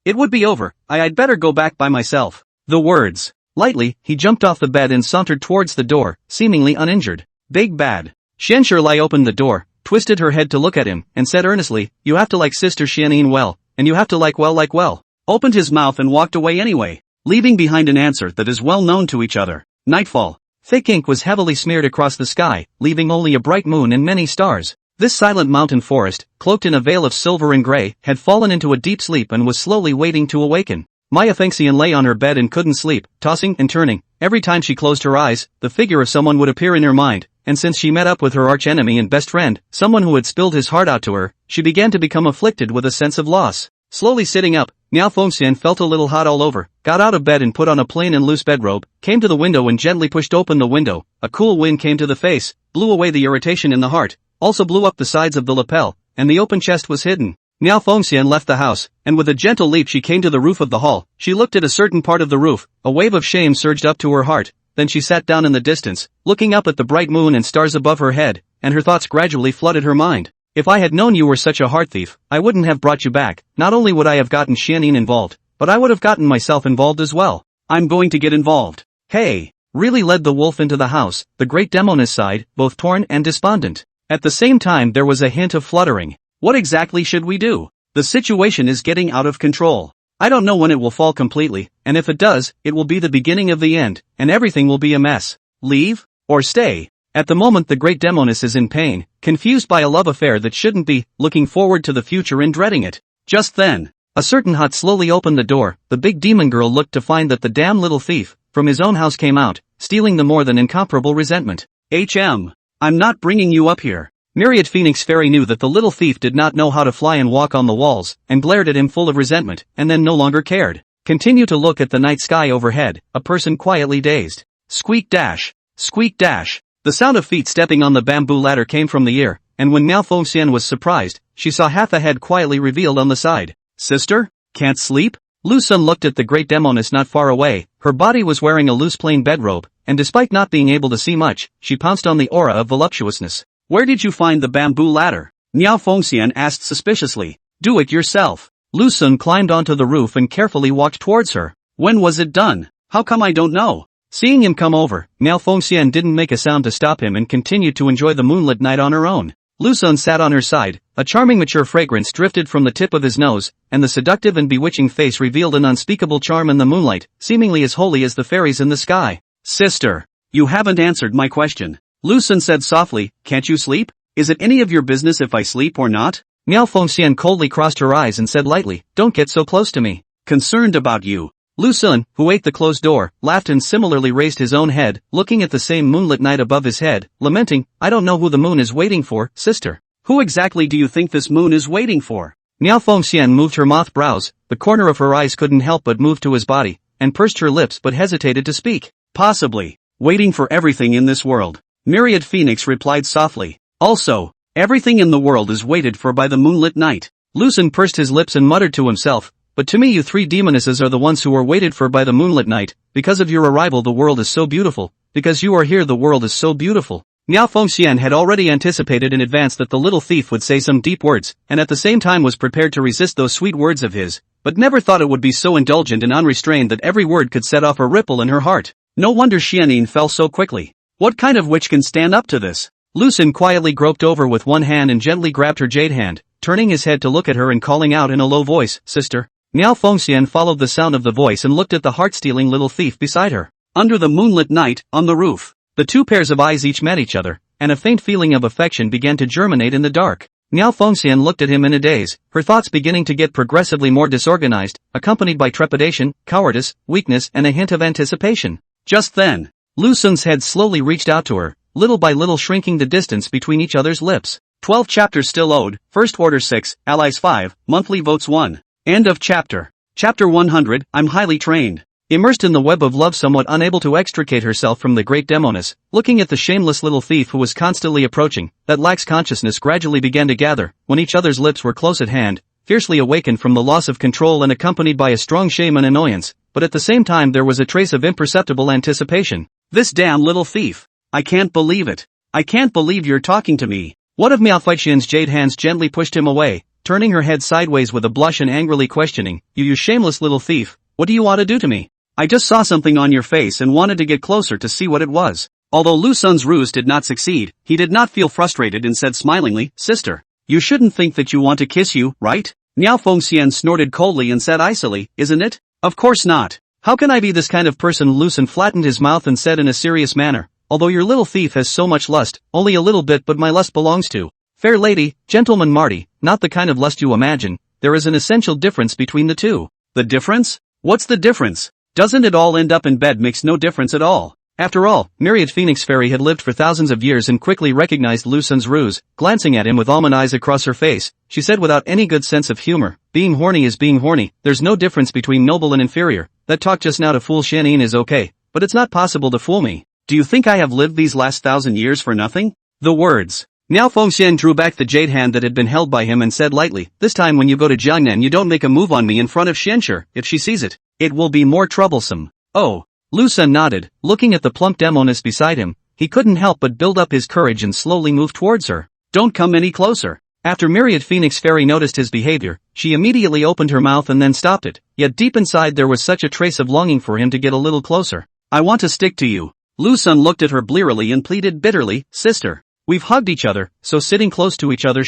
it would be over, I'd better go back by myself. The words. Lightly, he jumped off the bed and sauntered towards the door, seemingly uninjured. Big bad. Xian Shirlai opened the door, twisted her head to look at him, and said earnestly, you have to like Sister Xianyin well, and you have to like well. Opened his mouth and walked away anyway, leaving behind an answer that is well known to each other. Nightfall. Thick ink was heavily smeared across the sky, leaving only a bright moon and many stars. This silent mountain forest, cloaked in a veil of silver and gray, had fallen into a deep sleep and was slowly waiting to awaken. Maya Fengxian lay on her bed and couldn't sleep, tossing and turning. Every time she closed her eyes, the figure of someone would appear in her mind, and since she met up with her arch-enemy and best friend, someone who had spilled his heart out to her, she began to become afflicted with a sense of loss. Slowly sitting up, Miao Fengxian felt a little hot all over, got out of bed and put on a plain and loose bedrobe, came to the window and gently pushed open the window. A cool wind came to the face, blew away the irritation in the heart, also blew up the sides of the lapel, and the open chest was hidden. Miao Fengxian left the house, and with a gentle leap she came to the roof of the hall. She looked at a certain part of the roof, a wave of shame surged up to her heart, then she sat down in the distance, looking up at the bright moon and stars above her head, and her thoughts gradually flooded her mind. If I had known you were such a heart thief, I wouldn't have brought you back. Not only would I have gotten Xianyin involved, but I would have gotten myself involved as well. I'm going to get involved. Hey! Really led the wolf into the house, the great Demoness sighed, both torn and despondent. At the same time there was a hint of fluttering. What exactly should we do? The situation is getting out of control. I don't know when it will fall completely, and if it does, it will be the beginning of the end, and everything will be a mess. Leave? Or stay? At the moment the great Demoness is in pain, confused by a love affair that shouldn't be, looking forward to the future and dreading it. Just then, a certain hut slowly opened the door. The big demon girl looked to find that the damn little thief, from his own house came out, stealing the more than incomparable resentment. I'm not bringing you up here. Myriad Phoenix Fairy knew that the little thief did not know how to fly and walk on the walls, and glared at him full of resentment, and then no longer cared. Continue to look at the night sky overhead, a person quietly dazed. Squeak dash. Squeak dash. The sound of feet stepping on the bamboo ladder came from the ear, and when Miao Fengxian was surprised, she saw half a head quietly revealed on the side. Sister? Can't sleep? Lu Xun looked at the great Demoness not far away. Her body was wearing a loose plain bedrobe, and despite not being able to see much, she pounced on the aura of voluptuousness. Where did you find the bamboo ladder? Miao Fengxian asked suspiciously. Do it yourself. Lu Xun climbed onto the roof and carefully walked towards her. When was it done? How come I don't know? Seeing him come over, Miao Fengxian didn't make a sound to stop him and continued to enjoy the moonlit night on her own. Lu Xun sat on her side, a charming mature fragrance drifted from the tip of his nose, and the seductive and bewitching face revealed an unspeakable charm in the moonlight, seemingly as holy as the fairies in the sky. Sister, you haven't answered my question. Lu Xun said softly, can't you sleep? Is it any of your business if I sleep or not? Miao Fengxian coldly crossed her eyes and said lightly, don't get so close to me. Concerned about you. Lu Xun, who ate the closed door, laughed and similarly raised his own head, looking at the same moonlit night above his head, lamenting, I don't know who the moon is waiting for, sister. Who exactly do you think this moon is waiting for? Miao Fengxian moved her moth brows, the corner of her eyes couldn't help but move to his body, and pursed her lips but hesitated to speak. Possibly. Waiting for everything in this world. Myriad Phoenix replied softly. Also, everything in the world is waited for by the moonlit night. Lu Xun pursed his lips and muttered to himself, but to me you three demonesses are the ones who are waited for by the moonlit night. Because of your arrival the world is so beautiful. Because you are here the world is so beautiful. Miao Fengxian had already anticipated in advance that the little thief would say some deep words, and at the same time was prepared to resist those sweet words of his, but never thought it would be so indulgent and unrestrained that every word could set off a ripple in her heart. No wonder Xianyin fell so quickly. What kind of witch can stand up to this? Lu Xun quietly groped over with one hand and gently grabbed her jade hand, turning his head to look at her and calling out in a low voice, Sister. Miao Fengxian followed the sound of the voice and looked at the heart-stealing little thief beside her. Under the moonlit night, on the roof, the two pairs of eyes each met each other, and a faint feeling of affection began to germinate in the dark. Miao Fengxian looked at him in a daze, her thoughts beginning to get progressively more disorganized, accompanied by trepidation, cowardice, weakness and a hint of anticipation. Just then, Lu Xun's head slowly reached out to her, little by little shrinking the distance between each other's lips. 12 chapters still owed, First Order 6, Allies 5, Monthly Votes 1. End of chapter. Chapter 100, I'm highly trained. Immersed in the web of love, somewhat unable to extricate herself from the great Demoness, looking at the shameless little thief who was constantly approaching, that lax consciousness gradually began to gather, when each other's lips were close at hand, fiercely awakened from the loss of control and accompanied by a strong shame and annoyance, but at the same time there was a trace of imperceptible anticipation. This damn little thief. I can't believe it. I can't believe you're talking to me. What of Malfichian's jade hands gently pushed him away, turning her head sideways with a blush and angrily questioning, you shameless little thief, what do you want to do to me? I just saw something on your face and wanted to get closer to see what it was. Although Lu Sun's ruse did not succeed, he did not feel frustrated and said smilingly, sister, you shouldn't think that you want to kiss you, right? Miao Fengxian snorted coldly and said icily, isn't it? Of course not. How can I be this kind of person? Lu Sun flattened his mouth and said in a serious manner, although your little thief has so much lust, only a little bit, but my lust belongs to fair lady, gentleman Marty, not the kind of lust you imagine. There is an essential difference between the two. The difference? What's the difference? Doesn't it all end up in bed? Makes no difference at all. After all, Myriad Phoenix Fairy had lived for thousands of years and quickly recognized Lu Sun's ruse. Glancing at him with almond eyes across her face, she said without any good sense of humor, being horny is being horny, there's no difference between noble and inferior. That talk just now to fool Xianyin is okay, but it's not possible to fool me. Do you think I have lived these last 1,000 years for nothing? The words. Miao Fengxian drew back the jade hand that had been held by him and said lightly, this time when you go to Jiangnan you don't make a move on me in front of Xianshi. If she sees it, it will be more troublesome. Oh. Lu Sun nodded, looking at the plump Demoness beside him. He couldn't help but build up his courage and slowly move towards her. Don't come any closer. After Myriad Phoenix Fairy noticed his behavior, she immediately opened her mouth and then stopped it, yet deep inside there was such a trace of longing for him to get a little closer. I want to stick to you. Lu Sun looked at her blearily and pleaded bitterly, sister. We've hugged each other, so sitting close to each other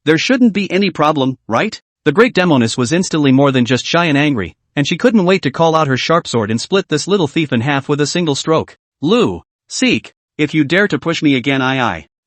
there shouldn't be any problem, right? The great Demoness was instantly more than just shy and angry, and she couldn't wait to call out her sharp sword and split this little thief in half with a single stroke. Lu, seek, if you dare to push me again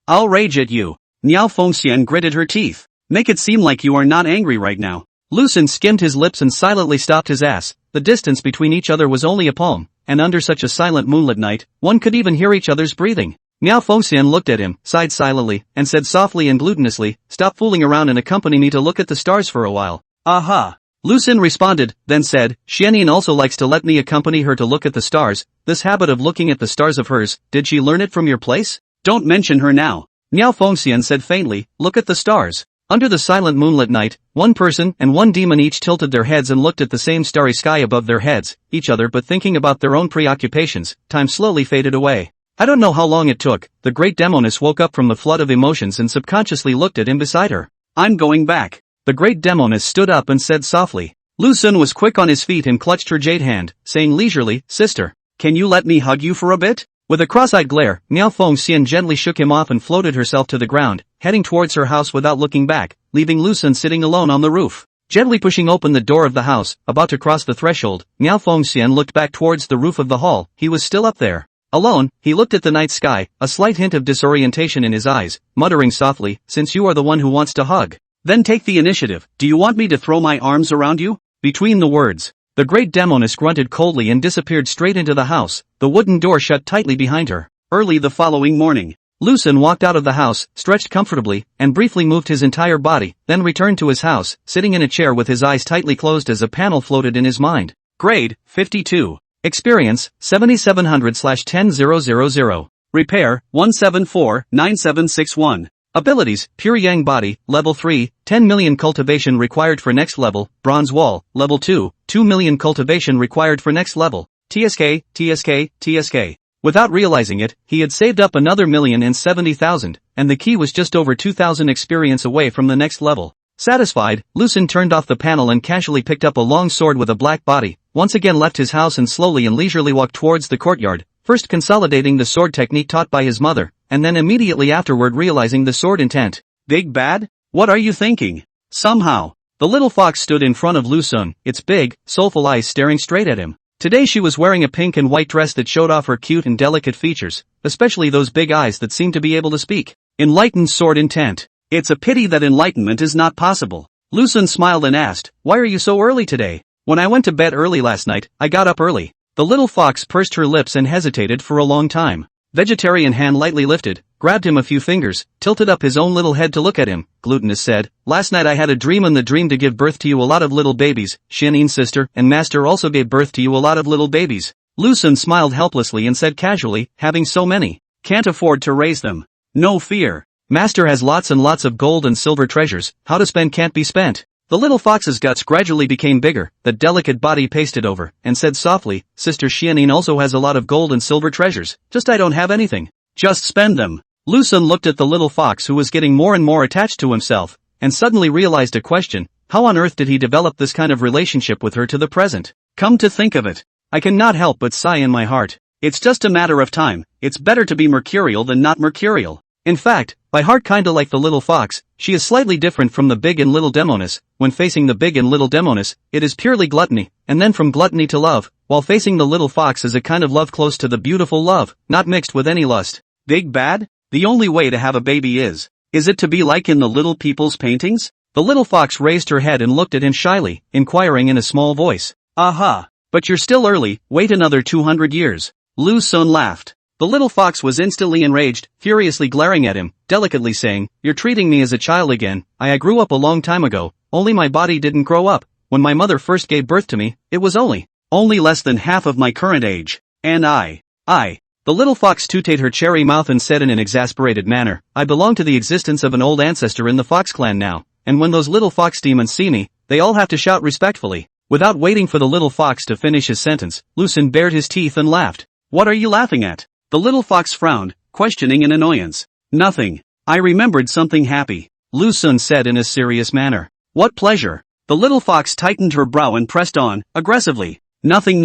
I'll rage at you. Miao Fengxian gritted her teeth. Make it seem like you are not angry right now. Lu Sun skimmed his lips and silently stopped his ass. The distance between each other was only a palm, and under such a silent moonlit night, one could even hear each other's breathing. Miao Fengxian looked at him, sighed silently, and said softly and gluttonously, stop fooling around and accompany me to look at the stars for a while. Aha! Lu Sun responded, then said, Xianyin also likes to let me accompany her to look at the stars. This habit of looking at the stars of hers, did she learn it from your place? Don't mention her now. Miao Fengxian said faintly, look at the stars. Under the silent moonlit night, one person and one demon each tilted their heads and looked at the same starry sky above their heads, each other but thinking about their own preoccupations. Time slowly faded away. I don't know how long it took. The great Demoness woke up from the flood of emotions and subconsciously looked at him beside her. I'm going back. The great Demoness stood up and said softly. Lu Sun was quick on his feet and clutched her jade hand, saying leisurely, sister, can you let me hug you for a bit? With a cross-eyed glare, Miao Fengxian gently shook him off and floated herself to the ground, heading towards her house without looking back, leaving Lu Sun sitting alone on the roof. Gently pushing open the door of the house, about to cross the threshold, Miao Fengxian looked back towards the roof of the hall. He was still up there. Alone, he looked at the night sky, a slight hint of disorientation in his eyes, muttering softly, since you are the one who wants to hug, then take the initiative. Do you want me to throw my arms around you? Between the words, the great Demoness grunted coldly and disappeared straight into the house. The wooden door shut tightly behind her. Early the following morning, Lu Sun walked out of the house, stretched comfortably, and briefly moved his entire body, then returned to his house, sitting in a chair with his eyes tightly closed as a panel floated in his mind. Grade, 52. Experience, 7700/10000. Repair, 1749761. Abilities, Pure Yang Body, Level 3, 10 million cultivation required for next level. Bronze Wall, Level 2, 2 million cultivation required for next level. TSK, TSK, TSK. Without realizing it, he had saved up another 1,070,000, and the key was just over 2,000 experience away from the next level. Satisfied, Lu Sun turned off the panel and casually picked up a long sword with a black body, once again left his house and slowly and leisurely walked towards the courtyard, first consolidating the sword technique taught by his mother, and then immediately afterward realizing the sword intent. Big bad? What are you thinking? Somehow, the little fox stood in front of Lu Sun, its big, soulful eyes staring straight at him. Today she was wearing a pink and white dress that showed off her cute and delicate features, especially those big eyes that seemed to be able to speak. Enlightened sword intent. It's a pity that enlightenment is not possible. Lu Sun smiled and asked, why are you so early today? When I went to bed early last night, I got up early. The little fox pursed her lips and hesitated for a long time. Vegetarian hand lightly lifted, grabbed him a few fingers, tilted up his own little head to look at him. Glutinous said, "Last night I had a dream, and the dream to give birth to you a lot of little babies. Xianin's sister and master also gave birth to you a lot of little babies." Lu Xun smiled helplessly and said casually, "Having so many, can't afford to raise them. No fear. Master has lots and lots of gold and silver treasures, how to spend can't be spent." The little fox's guts gradually became bigger, the delicate body pasted over, and said softly, "Sister Xianin also has a lot of gold and silver treasures, just I don't have anything. Just spend them." Lu Xun looked at the little fox, who was getting more and more attached to himself, and suddenly realized a question: how on earth did he develop this kind of relationship with her to the present? Come to think of it, I cannot help but sigh in my heart. It's just a matter of time. It's better to be mercurial than not mercurial. In fact, by heart kinda like the little fox, she is slightly different from the big and little Demoness. When facing the big and little Demoness, it is purely gluttony, and then from gluttony to love, while facing the little fox is a kind of love close to the beautiful love, not mixed with any lust. Big bad? The only way to have a baby is it to be like in the little people's paintings? The little fox raised her head and looked at him shyly, inquiring in a small voice. "Aha! But you're still early, wait another 200 years. Lu Xun laughed. The little fox was instantly enraged, furiously glaring at him, delicately saying, "You're treating me as a child again. I grew up a long time ago, only my body didn't grow up. When my mother first gave birth to me, it was only less than half of my current age. And I. The little fox tooted her cherry mouth and said in an exasperated manner, "I belong to the existence of an old ancestor in the fox clan now, and when those little fox demons see me, they all have to shout respectfully." Without waiting for the little fox to finish his sentence, Lu Xun bared his teeth and laughed. "What are you laughing at?" The little fox frowned, questioning in annoyance. "Nothing. I remembered something happy," Lu Xun said in a serious manner. "What pleasure?" The little fox tightened her brow and pressed on, aggressively. "Nothing.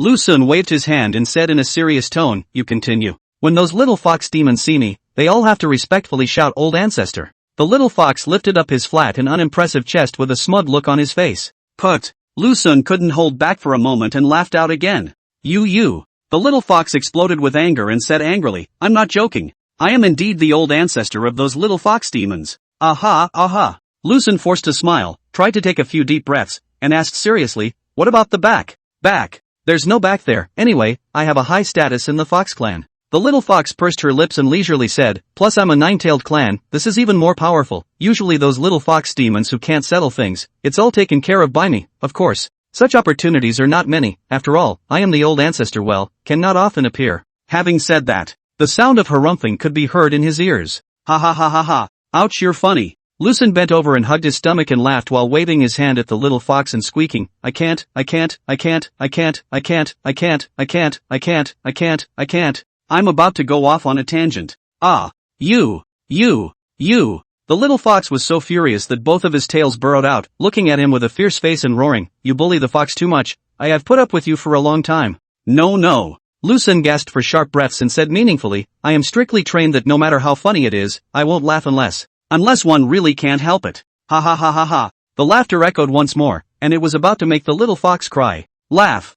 Lu Xun waved his hand and said in a serious tone, "You continue. When those little fox demons see me, they all have to respectfully shout old ancestor." The little fox lifted up his flat and unimpressive chest with a smug look on his face. "Put." Lu Xun couldn't hold back for a moment and laughed out again. You. The little fox exploded with anger and said angrily, "I'm not joking. I am indeed the old ancestor of those little fox demons." Aha. Lu Xun forced a smile, tried to take a few deep breaths, and asked seriously, "What about the back?" "Back? There's no back there. Anyway, I have a high status in the fox clan." The little fox pursed her lips and leisurely said, "Plus I'm a nine-tailed clan, this is even more powerful. Usually those little fox demons who can't settle things, it's all taken care of by me, of course. Such opportunities are not many, after all, I am the old ancestor can not often appear." Having said that, the sound of harumphing could be heard in his ears. Ha. Ouch, you're funny. Lu Xun bent over and hugged his stomach and laughed while waving his hand at the little fox and squeaking, I can't. I'm about to go off on a tangent. You. The little fox was so furious that both of his tails burrowed out, looking at him with a fierce face and roaring, "You bully the fox too much. I have put up with you for a long time." No. Lu Xun gasped for sharp breaths and said meaningfully, "I am strictly trained that no matter how funny it is, I won't laugh unless one really can't help it." Ha. The laughter echoed once more, and it was about to make the little fox cry. Laugh.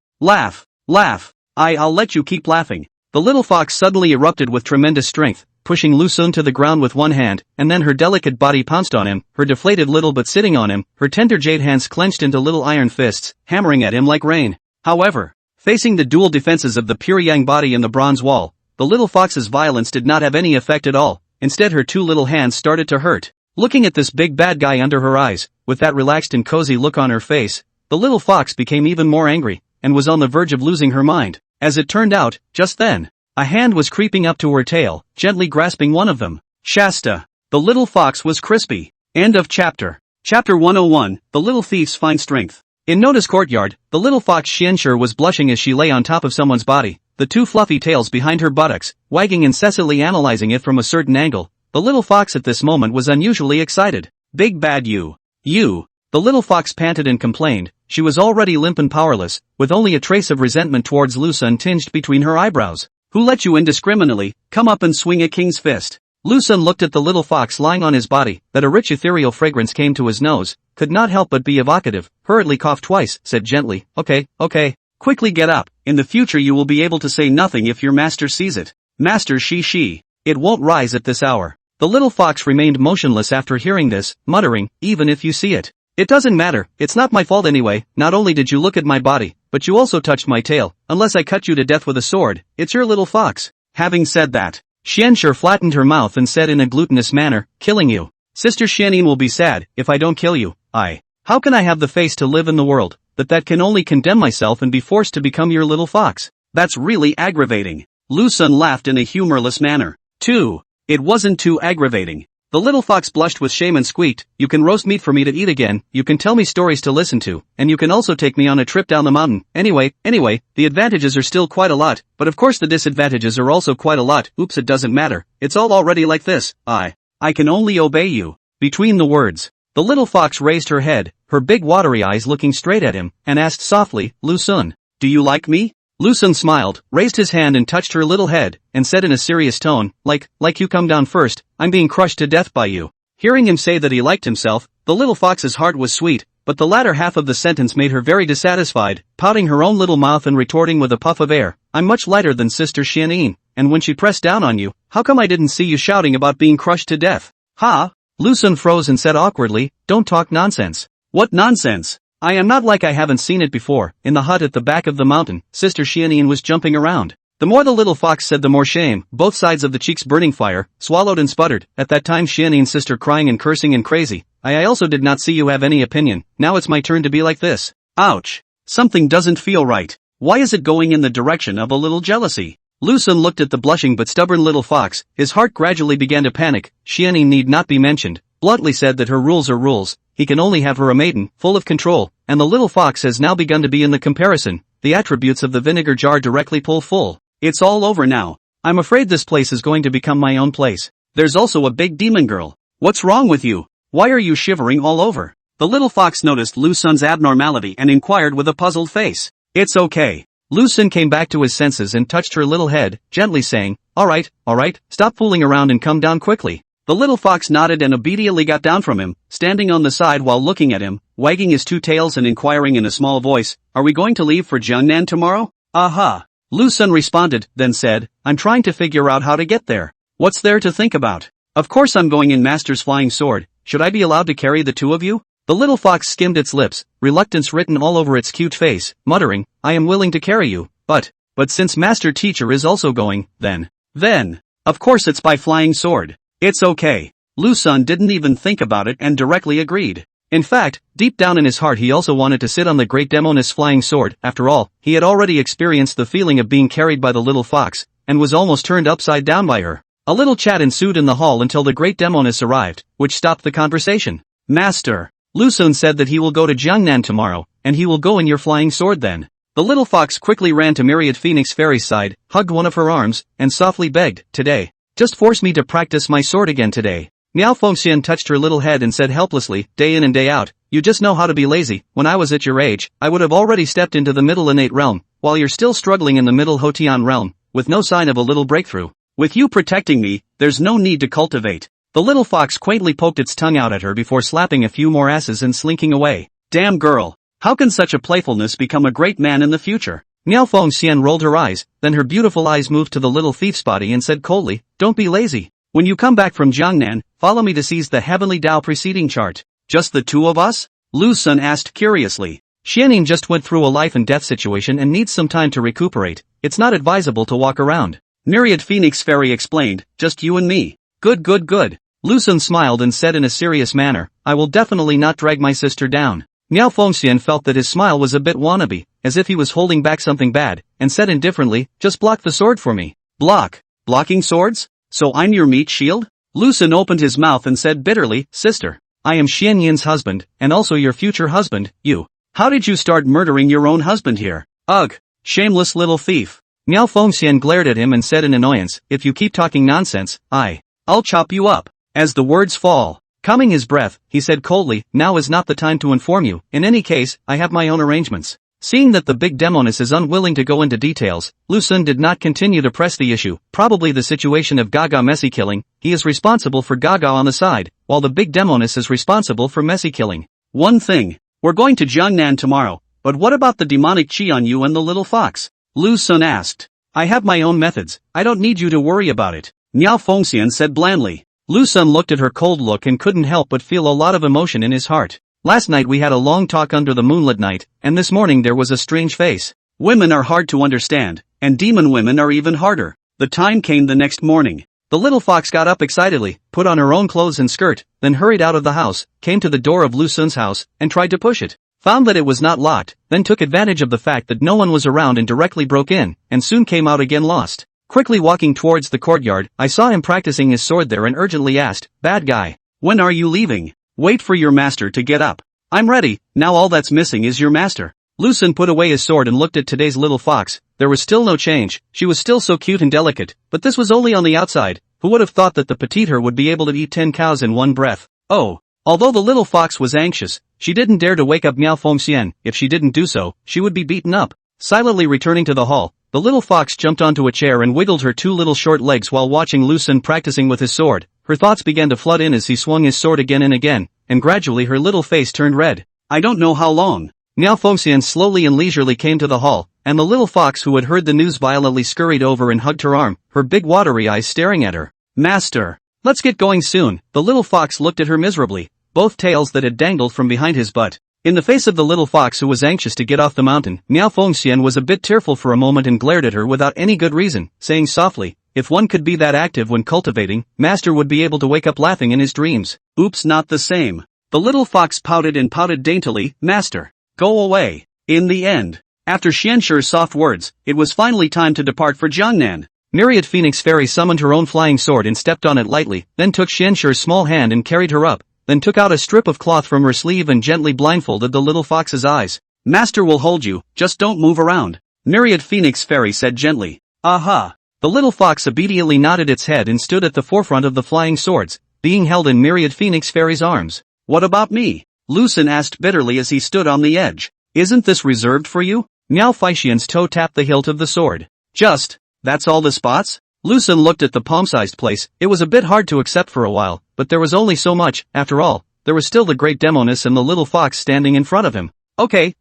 I'll let you keep laughing. The little fox suddenly erupted with tremendous strength, pushing Lu Xun to the ground with one hand, and then her delicate body pounced on him, her deflated little butt sitting on him, her tender jade hands clenched into little iron fists, hammering at him like rain. However, facing the dual defenses of the pure yang body and the bronze wall, the little fox's violence did not have any effect at all. Instead, her two little hands started to hurt. Looking at this big bad guy under her eyes, with that relaxed and cozy look on her face, the little fox became even more angry, and was on the verge of losing her mind. As it turned out, just then, a hand was creeping up to her tail, gently grasping one of them. Shasta. The little fox was crispy. End of chapter. Chapter 101, The Little Thief's Fine Strength. In Nona's courtyard, the little fox Xianxue was blushing as she lay on top of someone's body, the two fluffy tails behind her buttocks, wagging incessantly, analyzing it from a certain angle. The little fox at this moment was unusually excited. Big bad you. The little fox panted and complained. She was already limp and powerless, with only a trace of resentment towards Lu Xun tinged between her eyebrows. Who let you indiscriminately come up and swing a king's fist? Lu Xun looked at the little fox lying on his body, that a rich ethereal fragrance came to his nose, could not help but be evocative, hurriedly coughed twice, said gently, Okay. Quickly get up. In the future you will be able to say nothing if your master sees it. Master she. It won't rise at this hour. The little fox remained motionless after hearing this, muttering, even if you see it. It doesn't matter, it's not my fault anyway. Not only did you look at my body, but you also touched my tail. Unless I cut you to death with a sword, it's your little fox. Having said that, Xianxue flattened her mouth and said in a glutinous manner, killing you. Sister Xianin will be sad if I don't kill you. How can I have the face to live in the world that can only condemn myself and be forced to become your little fox? That's really aggravating. Lu Sun laughed in a humorless manner. 2. It wasn't too aggravating. The little fox blushed with shame and squeaked, you can roast meat for me to eat again, you can tell me stories to listen to, and you can also take me on a trip down the mountain. Anyway, the advantages are still quite a lot, but of course the disadvantages are also quite a lot. Oops, it doesn't matter. It's all already like this. I can only obey you. Between the words, the little fox raised her head, her big watery eyes looking straight at him, and asked softly, Lu Sun, do you like me? Lu Sun smiled, raised his hand and touched her little head, and said in a serious tone, like you come down first, I'm being crushed to death by you. Hearing him say that he liked himself, the little fox's heart was sweet, but the latter half of the sentence made her very dissatisfied, pouting her own little mouth and retorting with a puff of air, I'm much lighter than Sister Xianin, and when she pressed down on you, how come I didn't see you shouting about being crushed to death? Ha? Lu Sun froze and said awkwardly, don't talk nonsense. What nonsense? I am not like I haven't seen it before. In the hut at the back of the mountain, Sister Xianin was jumping around. The more the little fox said the more shame, both sides of the cheeks burning fire, swallowed and sputtered, at that time Xianin's sister crying and cursing and crazy. I also did not see you have any opinion, now it's my turn to be like this. Ouch. Something doesn't feel right. Why is it going in the direction of a little jealousy? Lu Sun looked at the blushing but stubborn little fox, his heart gradually began to panic. Xianin need not be mentioned, bluntly said that her rules are rules, he can only have her a maiden, full of control, and the little fox has now begun to be in the comparison, the attributes of the vinegar jar directly pull full. It's all over now. I'm afraid this place is going to become my own place. There's also a big demon girl. What's wrong with you? Why are you shivering all over? The little fox noticed Lu Sun's abnormality and inquired with a puzzled face. It's okay. Lu Sun came back to his senses and touched her little head, gently saying, alright, stop fooling around and come down quickly. The little fox nodded and obediently got down from him, standing on the side while looking at him, wagging his two tails and inquiring in a small voice, are we going to leave for Jiangnan tomorrow? Aha. Lu Sun responded, then said, I'm trying to figure out how to get there. What's there to think about? Of course I'm going in Master's flying sword. Should I be allowed to carry the two of you? The little fox skimmed its lips, reluctance written all over its cute face, muttering, I am willing to carry you, but since Master Teacher is also going, then, of course it's by flying sword. It's okay. Lu Sun didn't even think about it and directly agreed. In fact, deep down in his heart he also wanted to sit on the great Demoness flying sword. After all, he had already experienced the feeling of being carried by the little fox, and was almost turned upside down by her. A little chat ensued in the hall until the great Demoness arrived, which stopped the conversation. Master, Lu Sun said that he will go to Jiangnan tomorrow, and he will go in your flying sword then. The little fox quickly ran to Myriad Phoenix Fairy's side, hugged one of her arms, and softly begged, today. Just force me to practice my sword again today. Miao Fengxian touched her little head and said helplessly, day in and day out, you just know how to be lazy. When I was at your age, I would have already stepped into the middle innate realm, while you're still struggling in the middle Hotian realm, with no sign of a little breakthrough. With you protecting me, there's no need to cultivate. The little fox quaintly poked its tongue out at her before slapping a few more asses and slinking away. Damn girl. How can such a playfulness become a great man in the future? Miao Fengxian rolled her eyes, then her beautiful eyes moved to the little thief's body and said coldly, don't be lazy. When you come back from Jiangnan, follow me to seize the heavenly Tao preceding chart. Just the two of us? Lu Sun asked curiously. Xianin just went through a life and death situation and needs some time to recuperate. It's not advisable to walk around. Myriad Phoenix Fairy explained, just you and me. Good. Lu Sun smiled and said in a serious manner, I will definitely not drag my sister down. Miao Fengxian felt that his smile was a bit wannabe, as if he was holding back something bad, and said indifferently, just block the sword for me. Blocking swords? So I'm your meat shield? Lu Sun opened his mouth and said bitterly, sister, I am Xianyin's husband, and also your future husband, you. How did you start murdering your own husband here? Ugh, shameless little thief. Miao Fengxian glared at him and said in annoyance, if you keep talking nonsense, I'll chop you up. As the words fall, calming his breath, he said coldly, now is not the time to inform you, in any case, I have my own arrangements. Seeing that the big Demoness is unwilling to go into details, Lu Sun did not continue to press the issue, probably the situation of Gaga Messy killing, he is responsible for Gaga on the side, while the big Demoness is responsible for Messy killing. One thing, we're going to Jiangnan tomorrow, but what about the demonic chi on you and the little fox? Lu Sun asked. I have my own methods, I don't need you to worry about it. Miao Fengxian said blandly. Lu Sun looked at her cold look and couldn't help but feel a lot of emotion in his heart. Last night we had a long talk under the moonlit night, and this morning there was a strange face. Women are hard to understand, and demon women are even harder. The time came the next morning. The little fox got up excitedly, put on her own clothes and skirt, then hurried out of the house, came to the door of Lu Sun's house, and tried to push it. Found that it was not locked, then took advantage of the fact that no one was around and directly broke in, and soon came out again lost. Quickly walking towards the courtyard, I saw him practicing his sword there and urgently asked, "Bad guy, when are you leaving? Wait for your master to get up." "I'm ready, now all that's missing is your master." Lu Sun put away his sword and looked at today's little fox. There was still no change, she was still so cute and delicate, but this was only on the outside. Who would have thought that the petite her would be able to eat 10 cows in one breath? Oh. Although the little fox was anxious, she didn't dare to wake up Miao Fengxian. If she didn't do so, she would be beaten up. Silently returning to the hall, the little fox jumped onto a chair and wiggled her two little short legs while watching Lu Sun practicing with his sword. Her thoughts began to flood in as he swung his sword again and again, and gradually her little face turned red. "I don't know how long." Miao Fengxian slowly and leisurely came to the hall, and the little fox who had heard the news violently scurried over and hugged her arm, her big watery eyes staring at her. "Master, let's get going soon." The little fox looked at her miserably, both tails that had dangled from behind his butt. In the face of the little fox who was anxious to get off the mountain, Miao Fengxian was a bit tearful for a moment and glared at her without any good reason, saying softly, "If one could be that active when cultivating, master would be able to wake up laughing in his dreams." "Oops, not the same." The little fox pouted and pouted daintily, "Master, go away." In the end, after Xianshi's soft words, it was finally time to depart for Jiangnan. Myriad Phoenix Fairy summoned her own flying sword and stepped on it lightly, then took Xianshi's small hand and carried her up, then took out a strip of cloth from her sleeve and gently blindfolded the little fox's eyes. "Master will hold you, just don't move around," Myriad Phoenix Fairy said gently. "Aha." The little fox obediently nodded its head and stood at the forefront of the flying swords, being held in Myriad Phoenix Fairy's arms. "What about me?" Lu Sun asked bitterly as he stood on the edge. "Isn't this reserved for you?" Miao Fengxian's toe tapped the hilt of the sword. That's all the spots?" Lu Sun looked at the palm-sized place. It was a bit hard to accept for a while, but there was only so much. After all, there was still the great Demoness and the little fox standing in front of him. Okay,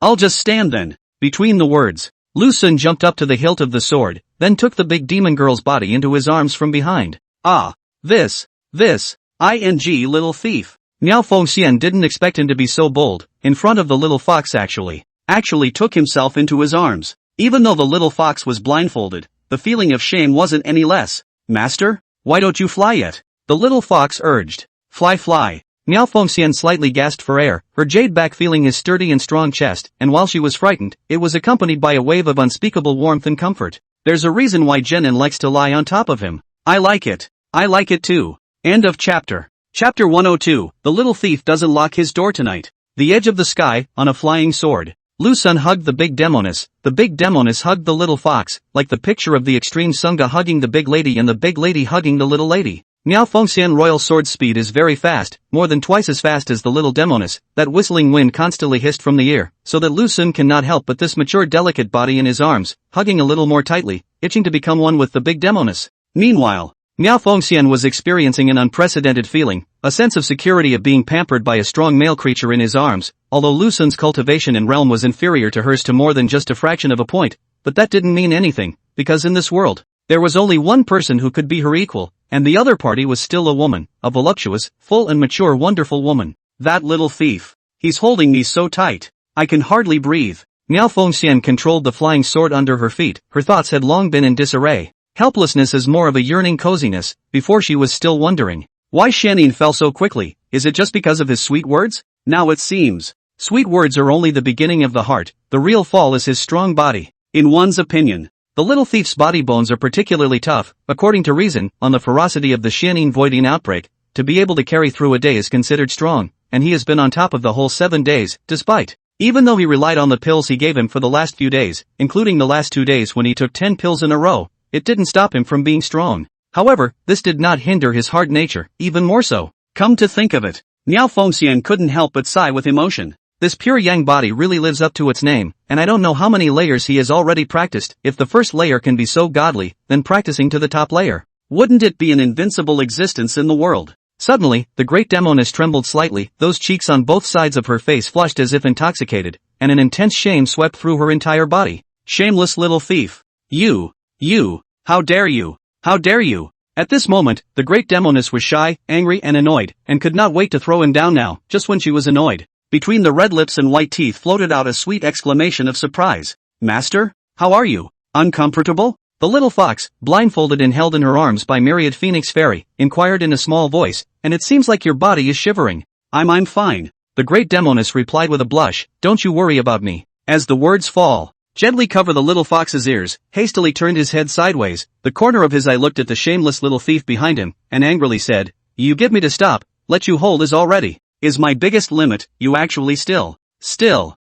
I'll just stand then." Between the words, Lu Sun jumped up to the hilt of the sword, then took the big demon girl's body into his arms from behind. "Ah, this, little thief." Miao Fengxian didn't expect him to be so bold, in front of the little fox actually took himself into his arms. Even though the little fox was blindfolded, the feeling of shame wasn't any less. "Master, why don't you fly yet?" the little fox urged. Fly. Miao Fengxian slightly gasped for air, her jade back feeling his sturdy and strong chest, and while she was frightened, it was accompanied by a wave of unspeakable warmth and comfort. There's a reason why Jinan likes to lie on top of him. I like it too. End of chapter. Chapter 102, The Little Thief Doesn't Lock His Door Tonight. The edge of the sky, on a flying sword. Lu Sun hugged the big Demoness. The big Demoness hugged the little fox, like the picture of the extreme Sunga hugging the big lady and the big lady hugging the little lady. Miao Fengxian royal sword speed is very fast, more than twice as fast as the little Demoness. That whistling wind constantly hissed from the ear, so that Lu Sun cannot help but this mature delicate body in his arms, hugging a little more tightly, itching to become one with the big Demoness. Meanwhile, Miao Fengxian was experiencing an unprecedented feeling, a sense of security of being pampered by a strong male creature in his arms. Although Lu Sun's cultivation and realm was inferior to hers to more than just a fraction of a point, but that didn't mean anything, because in this world, there was only one person who could be her equal, and the other party was still a woman, a voluptuous, full and mature wonderful woman. That little thief. He's holding me so tight. I can hardly breathe. Miao Fengxian controlled the flying sword under her feet. Her thoughts had long been in disarray. Helplessness is more of a yearning coziness. Before she was still wondering why Xianin fell so quickly. Is it just because of his sweet words? Now it seems. Sweet words are only the beginning of the heart. The real fall is his strong body. In one's opinion, the little thief's body bones are particularly tough, according to reason, on the ferocity of the Xianin voiding outbreak. To be able to carry through a day is considered strong, and he has been on top of the whole 7 days, despite. Even though he relied on the pills he gave him for the last few days, including the last 2 days when he took 10 pills in a row, it didn't stop him from being strong. However, this did not hinder his hard nature, even more so. Come to think of it, Miao Fengxian couldn't help but sigh with emotion. This pure yang body really lives up to its name, and I don't know how many layers he has already practiced. If the first layer can be so godly, then practicing to the top layer, wouldn't it be an invincible existence in the world? Suddenly, the great Demoness trembled slightly, those cheeks on both sides of her face flushed as if intoxicated, and an intense shame swept through her entire body. Shameless little thief. You, how dare you? How dare you? At this moment, the great Demoness was shy, angry and annoyed, and could not wait to throw him down now. Just when she was annoyed, between the red lips and white teeth floated out a sweet exclamation of surprise. Master? How are you? Uncomfortable? The little fox, blindfolded and held in her arms by myriad phoenix fairy, inquired in a small voice, and it seems like your body is shivering. I'm fine. The great Demoness replied with a blush, don't you worry about me. As the words fall, gently cover the little fox's ears, hastily turned his head sideways, the corner of his eye looked at the shameless little thief behind him, and angrily said, you give me to stop, let you hold is already. Is my biggest limit, you actually still.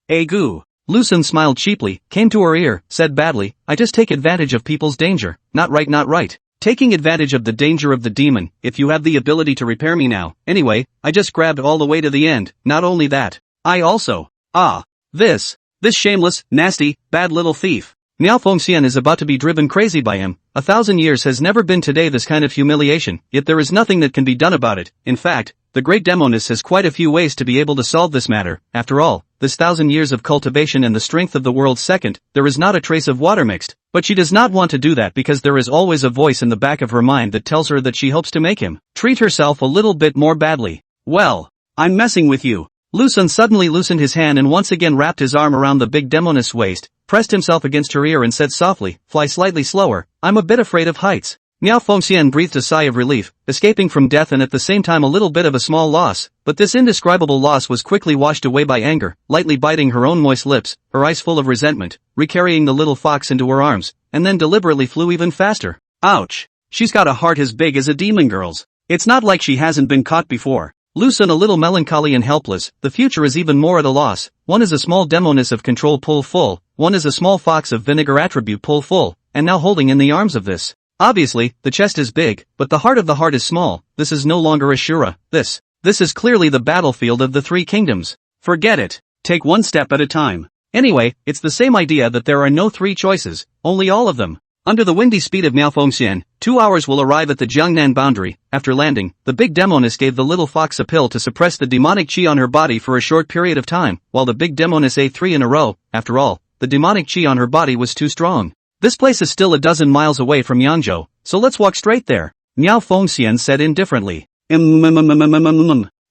Goo. Lucen smiled cheaply, came to her ear, said badly, I just take advantage of people's danger, not right. Taking advantage of the danger of the demon, if you have the ability to repair me now, anyway, I just grabbed all the way to the end, not only that, I also, this shameless, nasty, bad little thief. Miao Fengxian is about to be driven crazy by him. 1,000 years has never been today this kind of humiliation, yet there is nothing that can be done about it. In fact, the great Demoness has quite a few ways to be able to solve this matter. After all, this 1,000 years of cultivation and the strength of the world's second, there is not a trace of water mixed. But she does not want to do that because there is always a voice in the back of her mind that tells her that she hopes to make him treat herself a little bit more badly. Well, I'm messing with you. Lucen suddenly loosened his hand and once again wrapped his arm around the big Demoness' waist, pressed himself against her ear and said softly, fly slightly slower, I'm a bit afraid of heights. Miao Fengxian breathed a sigh of relief, escaping from death and at the same time a little bit of a small loss, but this indescribable loss was quickly washed away by anger, lightly biting her own moist lips, her eyes full of resentment, recarrying the little fox into her arms, and then deliberately flew even faster. Ouch! She's got a heart as big as a demon girl's. It's not like she hasn't been caught before. Lucen a little melancholy and helpless, the future is even more at a loss. One is a small Demoness of control pull full, one is a small fox of vinegar attribute pull full, and now holding in the arms of this. Obviously, the chest is big, but the heart of the heart is small. This is no longer Ashura. This is clearly the battlefield of the three kingdoms. Forget it. Take one step at a time. Anyway, it's the same idea that there are no three choices, only all of them. Under the windy speed of Miao Fengxian, 2 hours will arrive at the Jiangnan boundary. After landing, the big Demoness gave the little fox a pill to suppress the demonic chi on her body for a short period of time, while the big Demoness ate 3 in a row. After all, the demonic chi on her body was too strong. This place is still a dozen miles away from Yangzhou, so let's walk straight there. Miao Fengxian said indifferently. Then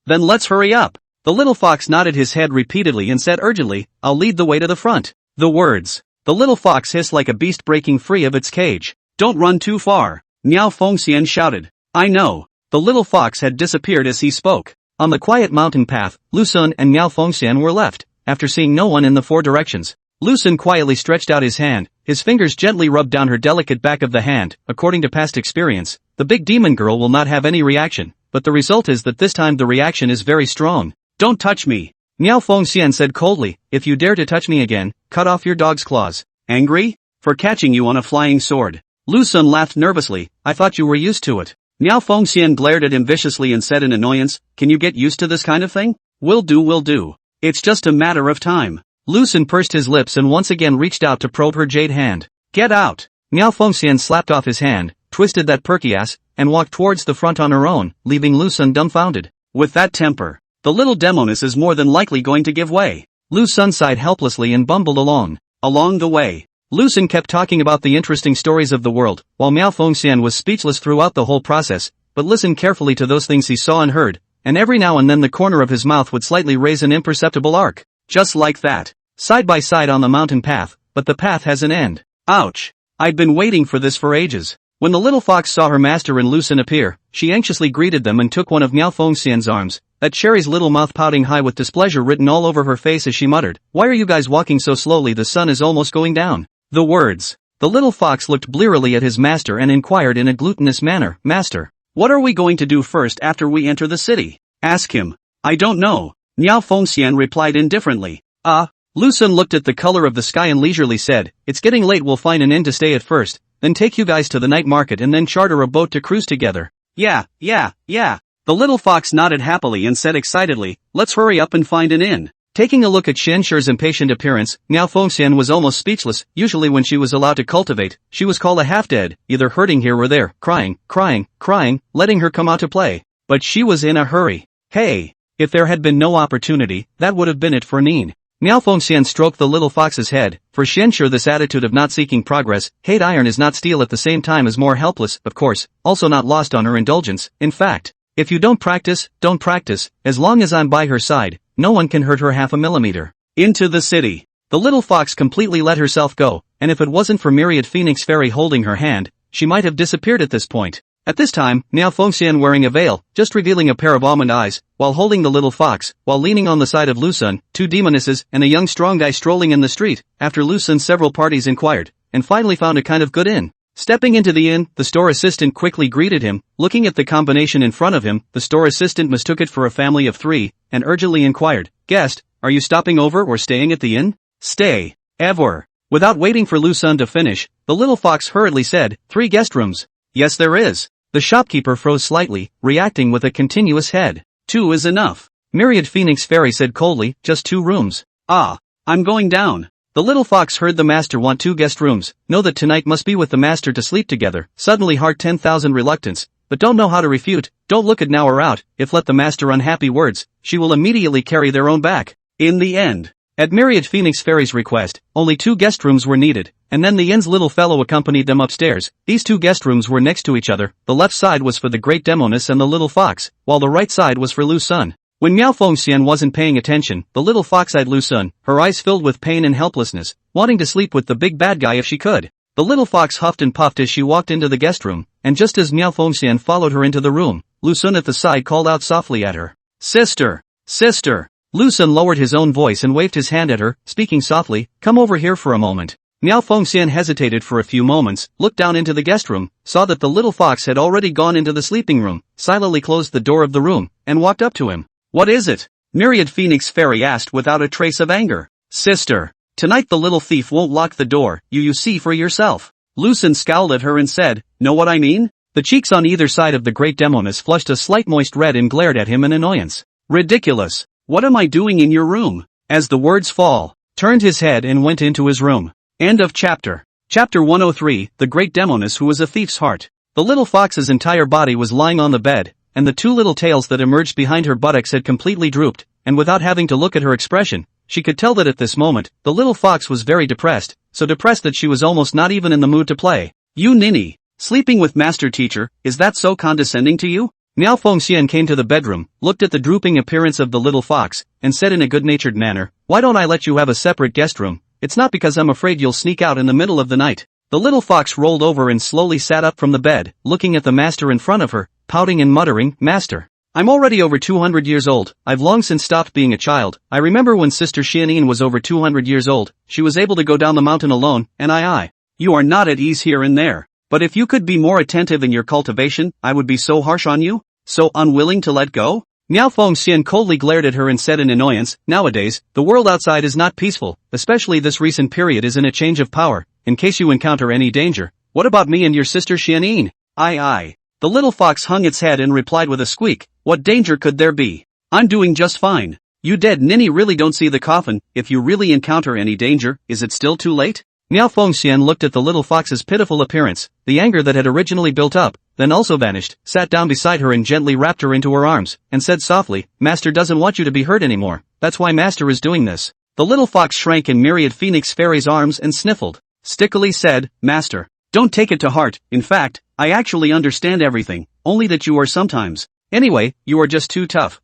let's hurry up. The little fox nodded his head repeatedly and said urgently, I'll lead the way to the front. The words. The little fox hissed like a beast breaking free of its cage. Don't run too far. Miao Fengxian shouted. I know. The little fox had disappeared as he spoke. On the quiet mountain path, Lucen and Miao Fengxian were left. After seeing no one in the 4 directions, Lucen quietly stretched out his hand, his fingers gently rubbed down her delicate back of the hand. According to past experience, the big demon girl will not have any reaction, but the result is that this time the reaction is very strong. Don't touch me. Miao Fengxian said coldly, if you dare to touch me again, cut off your dog's claws. Angry? For catching you on a flying sword. Lucen laughed nervously, I thought you were used to it. Miao Fengxian glared at him viciously and said in annoyance, can you get used to this kind of thing? Will do. It's just a matter of time. Lucen pursed his lips and once again reached out to probe her jade hand. Get out! Miao Fengxian slapped off his hand, twisted that perky ass, and walked towards the front on her own, leaving Lucen dumbfounded. With that temper, the little Demoness is more than likely going to give way. Lucen sighed helplessly and bumbled along. Along the way, Lucen kept talking about the interesting stories of the world, while Miao Fengxian was speechless throughout the whole process, but listened carefully to those things he saw and heard, and every now and then the corner of his mouth would slightly raise an imperceptible arc. Just like that. Side by side on the mountain path, but the path has an end. Ouch! I'd been waiting for this for ages. When the little fox saw her master and Lucen appear, she anxiously greeted them and took one of Miao Fengxian's arms, that cherry's little mouth pouting high with displeasure written all over her face as she muttered, why are you guys walking so slowly, the sun is almost going down. The words. The little fox looked blearily at his master and inquired in a glutinous manner, Master, what are we going to do first after we enter the city? Ask him. I don't know. Miao Fengxian replied indifferently. Lucen looked at the color of the sky and leisurely said, it's getting late, we'll find an inn to stay at first, then take you guys to the night market and then charter a boat to cruise together. Yeah. The little fox nodded happily and said excitedly, let's hurry up and find an inn. Taking a look at Xianshir's impatient appearance, Miao Fengxian was almost speechless. Usually when she was allowed to cultivate, she was called a half-dead, either hurting here or there, crying, letting her come out to play. But she was in a hurry. Hey, if there had been no opportunity, that would have been it for Neen. Miao Fengxian stroked the little fox's head. For Xianshir, this attitude of not seeking progress, hate iron is not steel at the same time as more helpless, of course, also not lost on her indulgence. In fact, if you don't practice, as long as I'm by her side, no one can hurt her half a millimeter. Into the city. The little fox completely let herself go, and if it wasn't for Myriad Phoenix Fairy holding her hand, she might have disappeared at this point. At this time, Miao Fengxian wearing a veil, just revealing a pair of almond eyes, while holding the little fox, while leaning on the side of Lu Sun, 2 demonesses and a young strong guy strolling in the street, after Lu Sun several parties inquired, and finally found a kind of good inn. Stepping into the inn, the store assistant quickly greeted him. Looking at the combination in front of him, the store assistant mistook it for a family of 3, and urgently inquired, "Guest, are you stopping over or staying at the inn?" "Stay. Ever." Without waiting for Lu Sun to finish, the little fox hurriedly said, 3 guest rooms. "Yes there is." The shopkeeper froze slightly, reacting with a continuous head. 2 is enough. Myriad Phoenix Fairy said coldly, "Just 2 rooms." "Ah. I'm going down." The little fox heard the master want 2 guest rooms, know that tonight must be with the master to sleep together, suddenly heart 10,000 reluctance, but don't know how to refute, don't look at now or out, if let the master unhappy words, she will immediately carry their own back. In the end, at Myriad Phoenix Fairy's request, only 2 guest rooms were needed, and then the inn's little fellow accompanied them upstairs. These 2 guest rooms were next to each other, the left side was for the great Demoness and the little fox, while the right side was for Lu Sun. When Miao Fengxian wasn't paying attention, the little fox-eyed Lu Sun, her eyes filled with pain and helplessness, wanting to sleep with the big bad guy if she could. The little fox huffed and puffed as she walked into the guest room, and just as Miao Fengxian followed her into the room, Lu Sun at the side called out softly at her. "Sister! Sister!" Lu Sun lowered his own voice and waved his hand at her, speaking softly, "Come over here for a moment." Miao Fengxian hesitated for a few moments, looked down into the guest room, saw that the little fox had already gone into the sleeping room, silently closed the door of the room, and walked up to him. "What is it?" Myriad Phoenix Fairy asked without a trace of anger. "Sister, tonight the little thief won't lock the door, you see for yourself." Lu Sun scowled at her and said, "Know what I mean?" The cheeks on either side of the great Demoness flushed a slight moist red and glared at him in annoyance. "Ridiculous. What am I doing in your room?" As the words fall, turned his head and went into his room. End of chapter. Chapter 103, The Great Demoness Who Was a Thief's Heart. The little fox's entire body was lying on the bed, and the 2 little tails that emerged behind her buttocks had completely drooped, and without having to look at her expression, she could tell that at this moment, the little fox was very depressed, so depressed that she was almost not even in the mood to play. "You ninny, sleeping with master teacher, is that so condescending to you?" Miao Fengxian came to the bedroom, looked at the drooping appearance of the little fox, and said in a good-natured manner, "Why don't I let you have a separate guest room? It's not because I'm afraid you'll sneak out in the middle of the night." The little fox rolled over and slowly sat up from the bed, looking at the master in front of her, pouting and muttering, "Master, I'm already over 200 years old, I've long since stopped being a child. I remember when Sister Xianyin was over 200 years old, she was able to go down the mountain alone, and You are not at ease here and there. But if you could be more attentive in your cultivation, I would be so harsh on you? So unwilling to let go?" Miao Fengxian coldly glared at her and said in annoyance, "Nowadays, the world outside is not peaceful, especially this recent period is in a change of power. In case you encounter any danger, what about me and your sister Xianyin?" "Aye. The little fox hung its head and replied with a squeak, "What danger could there be? I'm doing just fine. You dead ninny really don't see the coffin. If you really encounter any danger, is it still too late?" Miao Fengxian looked at the little fox's pitiful appearance, the anger that had originally built up, then also vanished, sat down beside her and gently wrapped her into her arms, and said softly, "Master doesn't want you to be hurt anymore, that's why Master is doing this." The little fox shrank in Myriad Phoenix Fairy's arms and sniffled. Stickily said, "Master, don't take it to heart, in fact, I actually understand everything, only that you are sometimes. Anyway, you are just too tough,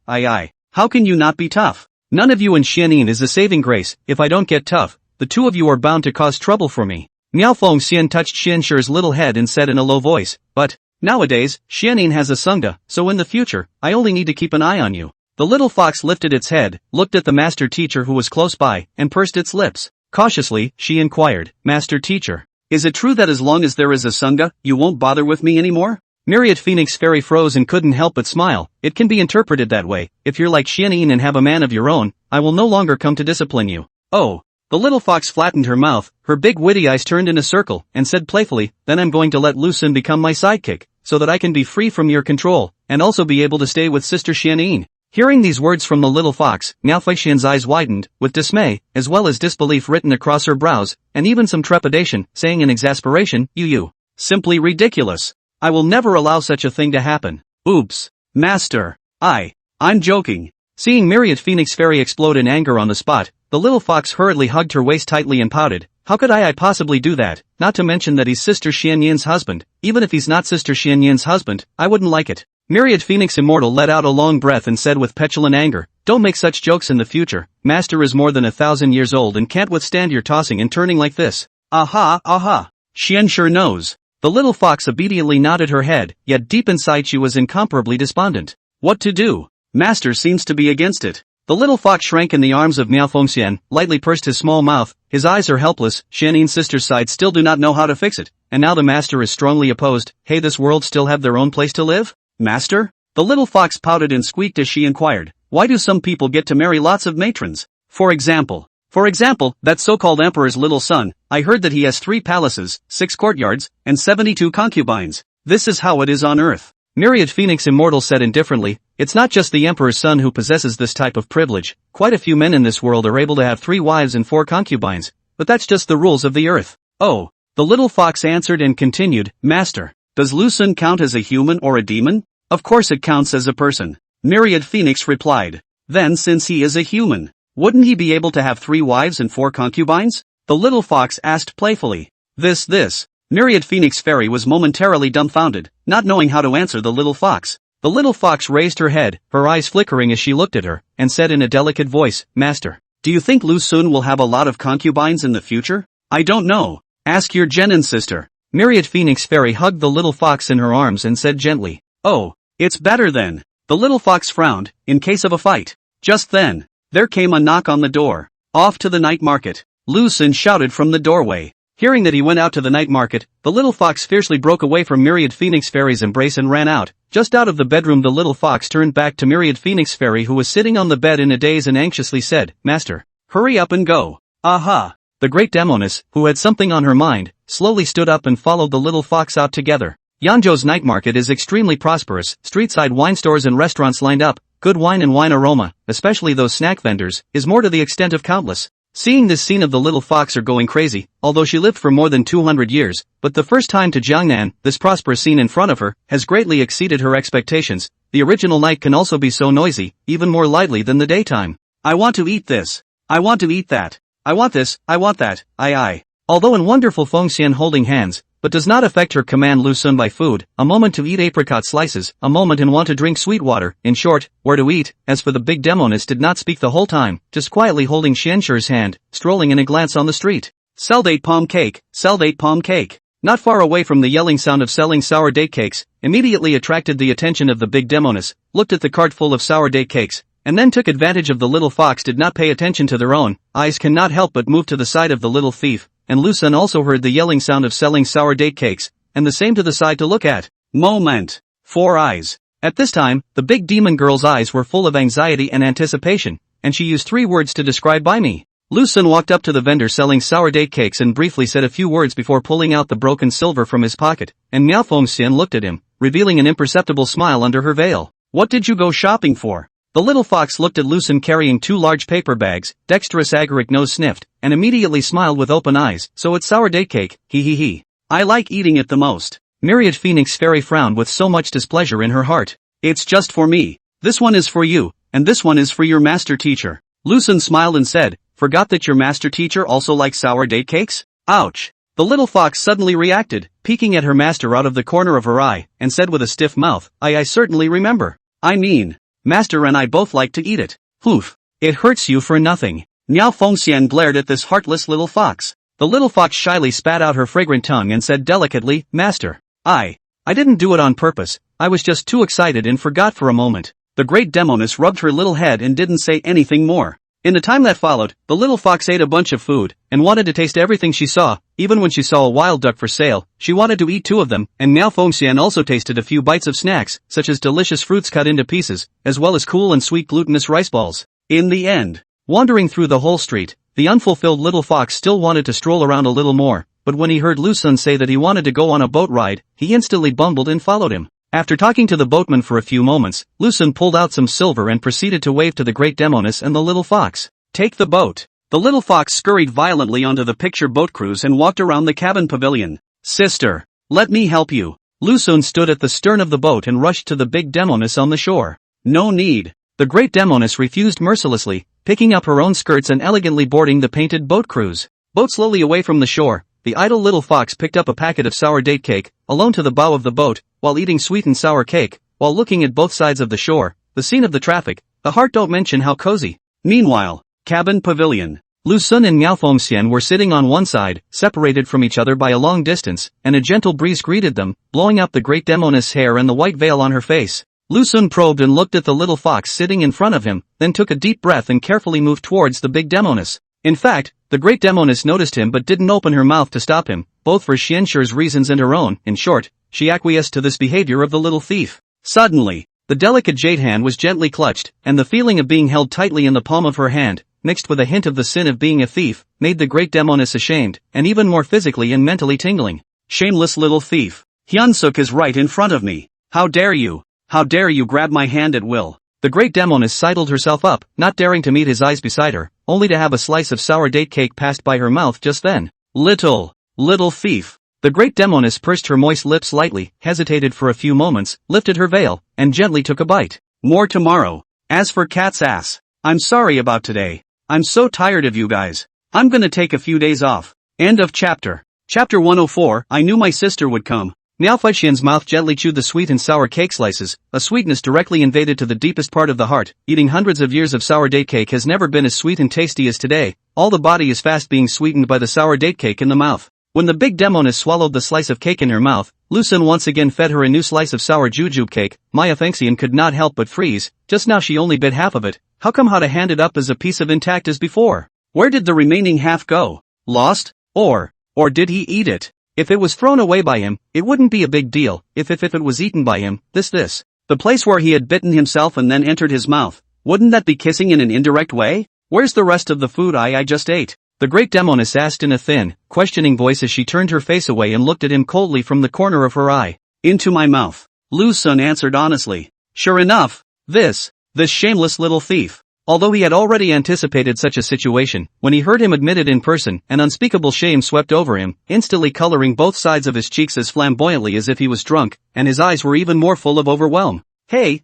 How can you not be tough? None of you in Xianyin is a saving grace. If I don't get tough, the 2 of you are bound to cause trouble for me." Miao Fengxian touched Xianshir's little head and said in a low voice, "But, nowadays, Xianyin has a sangha, so in the future, I only need to keep an eye on you." The little fox lifted its head, looked at the master teacher who was close by, and pursed its lips. Cautiously, she inquired, "Master teacher, is it true that as long as there is a sangha, you won't bother with me anymore?" Myriad Phoenix Fairy froze and couldn't help but smile. "It can be interpreted that way. If you're like Xianyin and have a man of your own, I will no longer come to discipline you." "Oh." The little fox flattened her mouth, her big witty eyes turned in a circle, and said playfully, "Then I'm going to let Lu Sun become my sidekick, so that I can be free from your control, and also be able to stay with Sister Xianyin." Hearing these words from the little fox, Miao Fengxian's eyes widened, with dismay, as well as disbelief written across her brows, and even some trepidation, saying in exasperation, You. Simply ridiculous. I will never allow such a thing to happen." "Oops. Master. I'm joking." Seeing Myriad Phoenix Fairy explode in anger on the spot, the little fox hurriedly hugged her waist tightly and pouted, "How could I possibly do that, not to mention that he's Sister Xianyin's husband. Even if he's not Sister Xianyin's husband, I wouldn't like it." Myriad Phoenix Immortal let out a long breath and said with petulant anger, "Don't make such jokes in the future. Master is more than 1,000 years old and can't withstand your tossing and turning like this." "Aha, aha. Xian sure knows." The little fox obediently nodded her head, yet deep inside she was incomparably despondent. What to do? Master seems to be against it. The little fox shrank in the arms of Miao Fengxian, lightly pursed his small mouth, his eyes are helpless. Xiannin's sister's side still do not know how to fix it, and now the master is strongly opposed. Hey, this world still have their own place to live? Master? The little fox pouted and squeaked as she inquired, why do some people get to marry lots of matrons? For example, that so-called emperor's little son, I heard that he has 3 palaces, 6 courtyards, and 72 concubines. This is how it is on earth. Myriad Phoenix Immortal said indifferently, it's not just the emperor's son who possesses this type of privilege. Quite a few men in this world are able to have 3 wives and 4 concubines, but that's just the rules of the earth. Oh, the little fox answered and continued, Master, does Lu Sun count as a human or a demon? Of course it counts as a person. Myriad Phoenix replied. Then since he is a human, wouldn't he be able to have 3 wives and 4 concubines? The little fox asked playfully. This. Myriad Phoenix Fairy was momentarily dumbfounded, not knowing how to answer the little fox. The little fox raised her head, her eyes flickering as she looked at her, and said in a delicate voice, Master, do you think Lu Sun will have a lot of concubines in the future? I don't know. Ask your Genin sister. Myriad Phoenix Fairy hugged the little fox in her arms and said gently, oh, it's better then. The little fox frowned, in case of a fight. Just then, there came a knock on the door. Off to the night market. Lu Sun shouted from the doorway. Hearing that he went out to the night market, the little fox fiercely broke away from Myriad Phoenix Fairy's embrace and ran out. Just out of the bedroom the little fox turned back to Myriad Phoenix Fairy who was sitting on the bed in a daze and anxiously said, Master, hurry up and go. Aha! The great Demoness, who had something on her mind, slowly stood up and followed the little fox out together. Yanzhou's night market is extremely prosperous, street-side wine stores and restaurants lined up, good wine and wine aroma, especially those snack vendors, is more to the extent of countless. Seeing this scene of the little fox are going crazy, although she lived for more than 200 years, but the first time to Jiangnan, this prosperous scene in front of her, has greatly exceeded her expectations. The original night can also be so noisy, even more lively than the daytime. I want to eat this. I want to eat that. I want this, I want that, I. Although in wonderful Fengxian holding hands, but does not affect her command Lu Sun by food, a moment to eat apricot slices, a moment and want to drink sweet water, in short, where to eat. As for the big Demoness did not speak the whole time, just quietly holding Xianshir's hand, strolling in a glance on the street. Sell date palm cake, sell date palm cake. Not far away from the yelling sound of selling sour date cakes, immediately attracted the attention of the big Demoness, looked at the cart full of sour date cakes, and then took advantage of the little fox did not pay attention to their own eyes cannot help but move to the side of the little thief. And Lu Sun also heard the yelling sound of selling sour date cakes, and the same to the side to look at. Moment. 4 eyes. At this time, the big demon girl's eyes were full of anxiety and anticipation, and she used 3 words to describe by me. Lu Sun walked up to the vendor selling sour date cakes and briefly said a few words before pulling out the broken silver from his pocket, and Miao Fengxian looked at him, revealing an imperceptible smile under her veil. What did you go shopping for? The little fox looked at Lu Sun carrying 2 large paper bags, dexterous agaric nose sniffed, and immediately smiled with open eyes, so it's sour date cake, he. I like eating it the most. Myriad Phoenix Fairy frowned with so much displeasure in her heart. It's just for me. This one is for you, and this one is for your master teacher. Lu Sun smiled and said, forgot that your master teacher also likes sour date cakes? Ouch. The little fox suddenly reacted, peeking at her master out of the corner of her eye, and said with a stiff mouth, I certainly remember. I mean, Master and I both like to eat it. Poof. It hurts you for nothing. Miao Fengxian glared at this heartless little fox. The little fox shyly spat out her fragrant tongue and said delicately, Master, I didn't do it on purpose, I was just too excited and forgot for a moment. The great Demoness rubbed her little head and didn't say anything more. In the time that followed, the little fox ate a bunch of food, and wanted to taste everything she saw. Even when she saw a wild duck for sale, she wanted to eat 2 of them, and Miao Fengxian also tasted a few bites of snacks, such as delicious fruits cut into pieces, as well as cool and sweet glutinous rice balls. In the end, wandering through the whole street, the unfulfilled little fox still wanted to stroll around a little more, but when he heard Lu Sun say that he wanted to go on a boat ride, he instantly bumbled and followed him. After talking to the boatman for a few moments, Lu Sun pulled out some silver and proceeded to wave to the great Demoness and the little fox. Take the boat. The little fox scurried violently onto the picture boat cruise and walked around the cabin pavilion. Sister, let me help you. Lu Sun stood at the stern of the boat and rushed to the big Demoness on the shore. No need. The great Demoness refused mercilessly, picking up her own skirts and elegantly boarding the painted boat cruise. Boat slowly away from the shore, the idle little fox picked up a packet of sour date cake, alone to the bow of the boat, while eating sweet and sour cake, while looking at both sides of the shore, the scene of the traffic, the heart don't mention how cozy. Meanwhile, cabin pavilion. Lu Sun and Miao Fengxian were sitting on one side, separated from each other by a long distance, and a gentle breeze greeted them, blowing out the great Demoness' hair and the white veil on her face. Lu Sun probed and looked at the little fox sitting in front of him, then took a deep breath and carefully moved towards the big Demoness. In fact, the great Demoness noticed him but didn't open her mouth to stop him, both for Xianshi's reasons and her own. In short, she acquiesced to this behavior of the little thief. Suddenly, the delicate jade hand was gently clutched, and the feeling of being held tightly in the palm of her hand, mixed with a hint of the sin of being a thief, made the great Demoness ashamed, and even more physically and mentally tingling. Shameless little thief. Hyunsuk is right in front of me. How dare you? How dare you grab my hand at will? The great Demoness sidled herself up, not daring to meet his eyes beside her, only to have a slice of sour date cake passed by her mouth just then. Little thief. The great Demoness pursed her moist lips lightly, hesitated for a few moments, lifted her veil, and gently took a bite. More tomorrow. As for cat's ass, I'm sorry about today. I'm so tired of you guys. I'm gonna take a few days off. End of chapter. Chapter 104. I knew my sister would come. Miao Fengxian's mouth gently chewed the sweet and sour cake slices, a sweetness directly invaded to the deepest part of the heart. Eating hundreds of years of sour date cake has never been as sweet and tasty as today. All the body is fast being sweetened by the sour date cake in the mouth. When the big Demoness swallowed the slice of cake in her mouth, Lu Sun once again fed her a new slice of sour jujube cake. Miao Fengxian could not help but freeze. Just now she only bit half of it. How come how to hand it up as a piece of intact as before? Where did the remaining half go? Lost? Or did he eat it? If it was thrown away by him, it wouldn't be a big deal. If it was eaten by him, the place where he had bitten himself and then entered his mouth, wouldn't that be kissing in an indirect way? Where's the rest of the food I just ate? The great Demoness asked in a thin, questioning voice as she turned her face away and looked at him coldly from the corner of her eye. Into my mouth. Lu Sun answered honestly. Sure enough, this shameless little thief. Although he had already anticipated such a situation, when he heard him admit it in person, an unspeakable shame swept over him, instantly coloring both sides of his cheeks as flamboyantly as if he was drunk, and his eyes were even more full of overwhelm. Hey,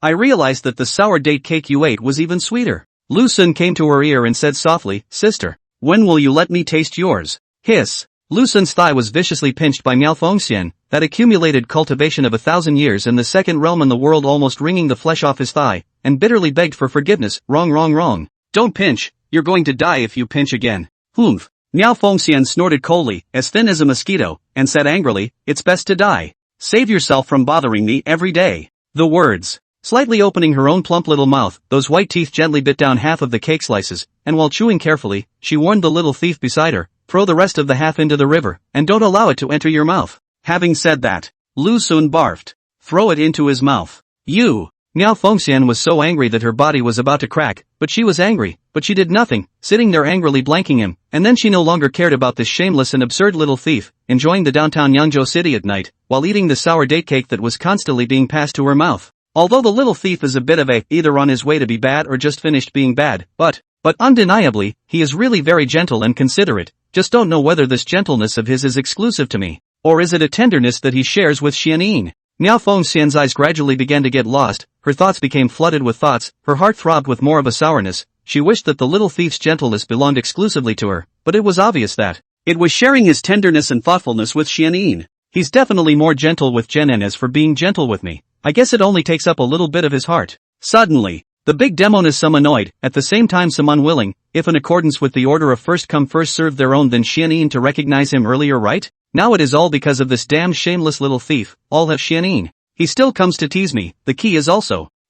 I realized that the sour date cake you ate was even sweeter. Lu Sun came to her ear and said softly, Sister, when will you let me taste yours? Hiss. Lu Sun's thigh was viciously pinched by Miao Fengxian, that accumulated cultivation of 1,000 years in the second realm in the world almost wringing the flesh off his thigh, and bitterly begged for forgiveness. Wrong. Don't pinch, you're going to die if you pinch again. Humph. Miao Fengxian snorted coldly, as thin as a mosquito, and said angrily, it's best to die. Save yourself from bothering me every day. The words. Slightly opening her own plump little mouth, those white teeth gently bit down half of the cake slices, and while chewing carefully, she warned the little thief beside her, throw the rest of the half into the river, and don't allow it to enter your mouth. Having said that, Lu Sun barfed. Throw it into his mouth. You! Miao Fengxian was so angry that her body was about to crack, but she was angry, but she did nothing, sitting there angrily blanking him, and then she no longer cared about this shameless and absurd little thief, enjoying the downtown Yangzhou city at night, while eating the sour date cake that was constantly being passed to her mouth. Although the little thief is a bit of either on his way to be bad or just finished being bad, but undeniably, he is really very gentle and considerate. Just don't know whether this gentleness of his is exclusive to me, or is it a tenderness that he shares with Xianin. Miao Fengxian's eyes gradually began to get lost, her thoughts became flooded with thoughts, her heart throbbed with more of a sourness. She wished that the little thief's gentleness belonged exclusively to her, but it was obvious that it was sharing his tenderness and thoughtfulness with Xianin. He's definitely more gentle with Jen and as for being gentle with me, I guess it only takes up a little bit of his heart. Suddenly, the big Demoness, some annoyed, at the same time some unwilling, if in accordance with the order of first come first served their own than Xianin to recognize him earlier, right? Now it is all because of this damn shameless little thief, all have Xianin. He still comes to tease me, the key is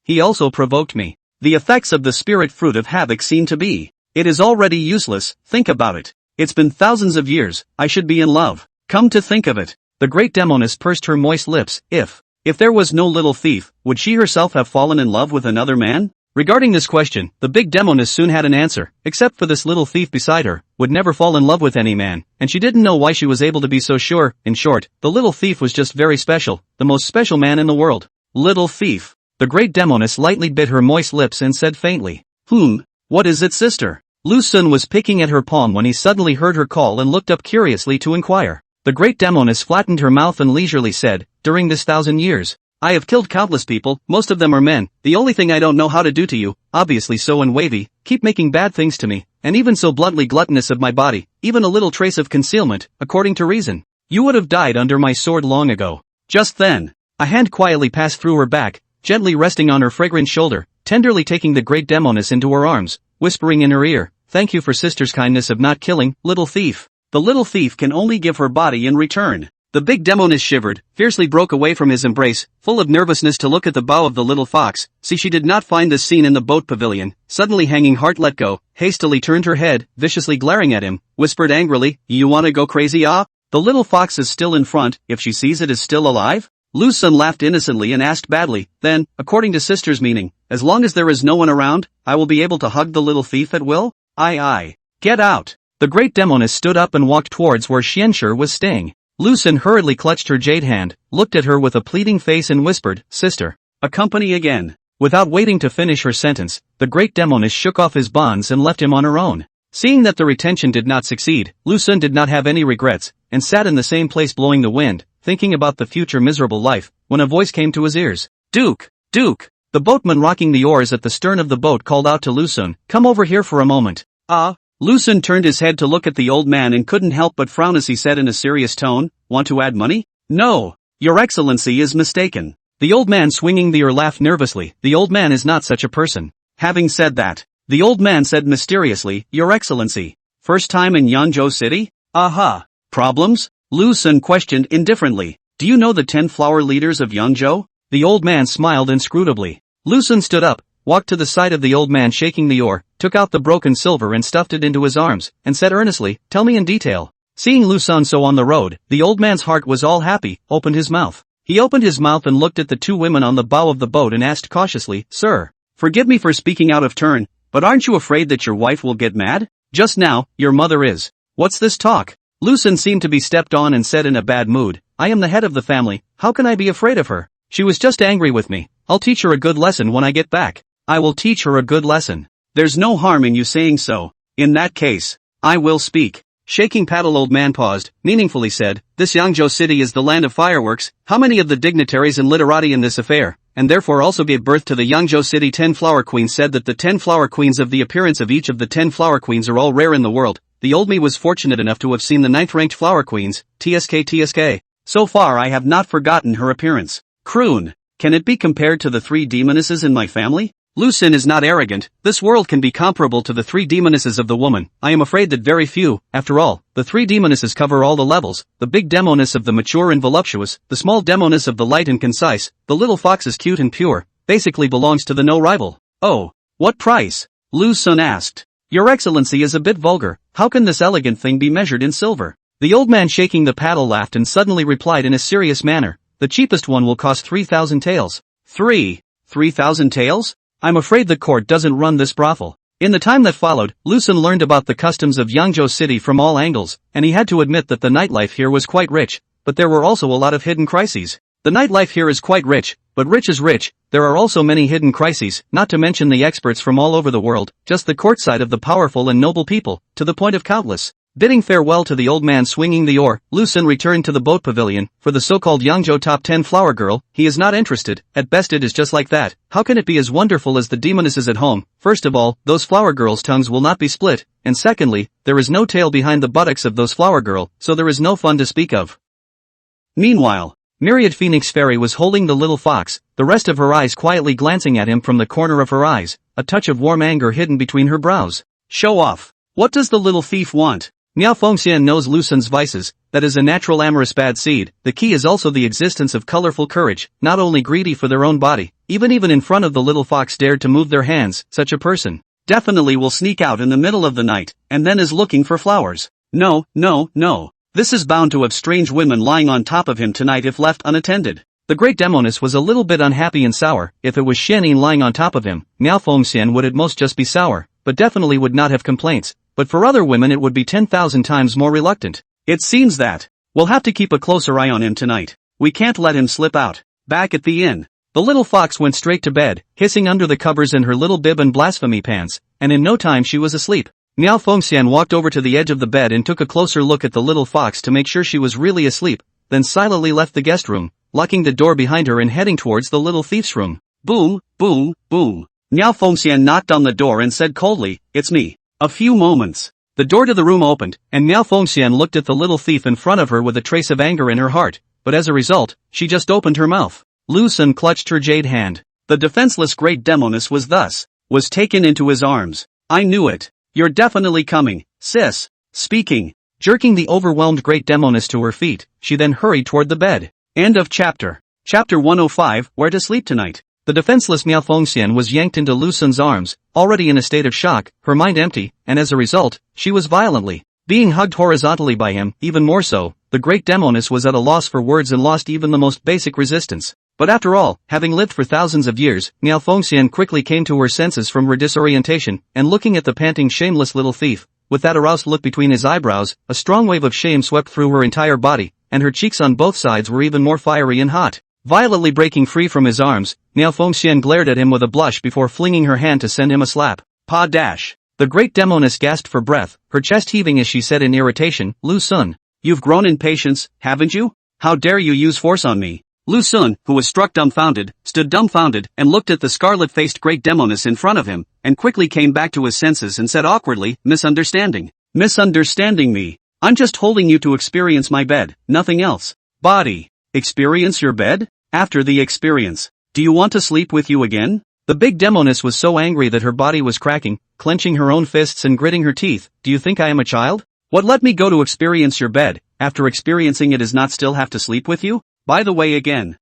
he also provoked me. The effects of the spirit fruit of havoc seem to be, it is already useless, think about it. It's been thousands of years, I should be in love. Come to think of it. The great Demoness pursed her moist lips, if there was no little thief, would she herself have fallen in love with another man? Regarding this question, the big Demoness soon had an answer, except for this little thief beside her, would never fall in love with any man, and she didn't know why she was able to be so sure. In short, the little thief was just very special, the most special man in the world. Little thief. The great Demoness lightly bit her moist lips and said faintly, what is it, sister? Lu Sun was picking at her palm when he suddenly heard her call and looked up curiously to inquire. The great Demoness flattened her mouth and leisurely said, during this 1,000 years, I have killed countless people, most of them are men. The only thing I don't know how to do to you, obviously so and wavy, keep making bad things to me, and even so bluntly gluttonous of my body, even a little trace of concealment, according to reason. You would have died under my sword long ago. Just then, A hand quietly passed through her back, gently resting on her fragrant shoulder, tenderly taking the great Demoness into her arms, whispering in her ear, "Thank you for sister's kindness of not killing, little thief." The little thief can only give her body in return. The big Demoness shivered, fiercely broke away from his embrace, full of nervousness to look at the bow of the little fox. See, she did not find this scene in the boat pavilion. Suddenly hanging heart let go, hastily turned her head, viciously glaring at him, whispered angrily, "You wanna go crazy, ah? The little fox is still in front, if she sees it is still alive?" Lu's son laughed innocently and asked badly, "Then, according to sister's meaning, as long as there is no one around, I will be able to hug the little thief at will? Aye. Get out." The great Demoness stood up and walked towards where Xianshi was staying. Lu Sun hurriedly clutched her jade hand, looked at her with a pleading face and whispered, "Sister, accompany again." Without waiting to finish her sentence, the great Demoness shook off his bonds and left him on her own. Seeing that the retention did not succeed, Lu Sun did not have any regrets, and sat in the same place blowing the wind, thinking about the future miserable life, when a voice came to his ears. "Duke! Duke!" The boatman rocking the oars at the stern of the boat called out to Lu Sun, "Come over here for a moment." "Ah?" Lu Sun turned his head to look at the old man and couldn't help but frown as he said in a serious tone, "Want to add money?" "No. Your Excellency is mistaken." The old man swinging the oar laughed nervously. "The old man is not such a person." Having said that, the old man said mysteriously, "Your Excellency. First time in Yangzhou City? Aha. Problems?" Lu Sun questioned indifferently. "Do you know the 10 flower leaders of Yangzhou?" The old man smiled inscrutably. Lu Sun stood up, walked to the side of the old man shaking the oar, took out the broken silver and stuffed it into his arms, and said earnestly, "Tell me in detail." Seeing Lu Sun so on the road, the old man's heart was all happy, opened his mouth. He opened his mouth and looked at the two women on the bow of the boat and asked cautiously, "Sir, forgive me for speaking out of turn, but aren't you afraid that your wife will get mad? Just now, your mother is. What's this talk?" Lu Sun seemed to be stepped on and said in a bad mood, "I am the head of the family, how can I be afraid of her? She was just angry with me. I'll teach her a good lesson when I get back. I will teach her a good lesson." "There's no harm in you saying so. In that case, I will speak." Shaking paddle old man paused, meaningfully said, "This Yangzhou city is the land of fireworks. How many of the dignitaries and literati in this affair, and therefore also gave birth to the Yangzhou city 10 flower queens said that the 10 flower queens of the appearance of each of the 10 flower queens are all rare in the world. The old me was fortunate enough to have seen the 9th ranked flower queens, TSK. So far I have not forgotten her appearance. Croon, can it be compared to the 3 demonesses in my family? Lu Sun is not arrogant, this world can be comparable to the 3 demonesses of the woman. I am afraid that very few, after all, the 3 demonesses cover all the levels, the big Demoness of the mature and voluptuous, the small Demoness of the light and concise, the little fox is cute and pure, basically belongs to the no rival. "Oh, what price?" Lu Sun asked. "Your Excellency is a bit vulgar, how can this elegant thing be measured in silver?" The old man shaking the paddle laughed and suddenly replied in a serious manner, "The cheapest one will cost 3,000 taels. 3,000 taels? I'm afraid the court doesn't run this brothel." In the time that followed, Lu Sun learned about the customs of Yangzhou city from all angles, and he had to admit that the nightlife here was quite rich, but there were also a lot of hidden crises. The nightlife here is quite rich, but rich is rich, there are also many hidden crises, not to mention the experts from all over the world, just the courtside of the powerful and noble people, to the point of countless. Bidding farewell to the old man swinging the oar, Lu Sun returned to the boat pavilion. For the so-called Yangzhou top 10 flower girl, he is not interested, at best it is just like that. How can it be as wonderful as the demonesses at home? First of all, those flower girls' tongues will not be split, and secondly, there is no tail behind the buttocks of those flower girl, so there is no fun to speak of. Meanwhile, Myriad Phoenix Fairy was holding the little fox, the rest of her eyes quietly glancing at him from the corner of her eyes, a touch of warm anger hidden between her brows. "Show off. What does the little thief want?" Miao Fengxian knows Lu Sun's vices, that is a natural amorous bad seed. The key is also the existence of colorful courage, not only greedy for their own body, even in front of the little fox dared to move their hands. Such a person definitely will sneak out in the middle of the night, and then is looking for flowers. No. This is bound to have strange women lying on top of him tonight if left unattended. The great Demoness was a little bit unhappy and sour. If it was Xianyin lying on top of him, Miao Fengxian would at most just be sour, but definitely would not have complaints. But for other women it would be 10,000 times more reluctant. It seems that we'll have to keep a closer eye on him tonight. We can't let him slip out. Back at the inn, the little fox went straight to bed, hissing under the covers in her little bib and blasphemy pants, and in no time she was asleep. Miao Fengxian walked over to the edge of the bed and took a closer look at the little fox to make sure she was really asleep, then silently left the guest room, locking the door behind her and heading towards the little thief's room. Boom, boom, boom. Miao Fengxian knocked on the door and said coldly, "It's me." A few moments. The door to the room opened, and Miao Fengxian looked at the little thief in front of her with a trace of anger in her heart, but as a result, she just opened her mouth. Lu Sun clutched her jade hand. The defenseless great Demoness was taken into his arms. I knew it. You're definitely coming, sis. Speaking. Jerking the overwhelmed great Demoness to her feet, she then hurried toward the bed. End of chapter. Chapter 105, Where to Sleep Tonight. The defenseless Miao Fengxian was yanked into Lu Sun's arms, already in a state of shock, her mind empty, and as a result, she was violently being hugged horizontally by him. Even more so, the great Demoness was at a loss for words and lost even the most basic resistance. But after all, having lived for thousands of years, Miao Fengxian quickly came to her senses from her disorientation, and looking at the panting shameless little thief, with that aroused look between his eyebrows, a strong wave of shame swept through her entire body, and her cheeks on both sides were even more fiery and hot. Violently breaking free from his arms, Miao Fengxian glared at him with a blush before flinging her hand to send him a slap. Pa dash. The great Demoness gasped for breath, her chest heaving as she said in irritation, Lu Sun, you've grown in patience, haven't you? How dare you use force on me? Lu Sun, who was struck dumbfounded, stood dumbfounded and looked at the scarlet-faced great Demoness in front of him, and quickly came back to his senses and said awkwardly, Misunderstanding me. I'm just holding you to experience my bed, nothing else. Body. Experience your bed? After the experience, do you want to sleep with you again? The big Demoness was so angry that her body was cracking, clenching her own fists and gritting her teeth. Do you think I am a child? What, let me go to experience your bed, after experiencing it is not still have to sleep with you? By the way again.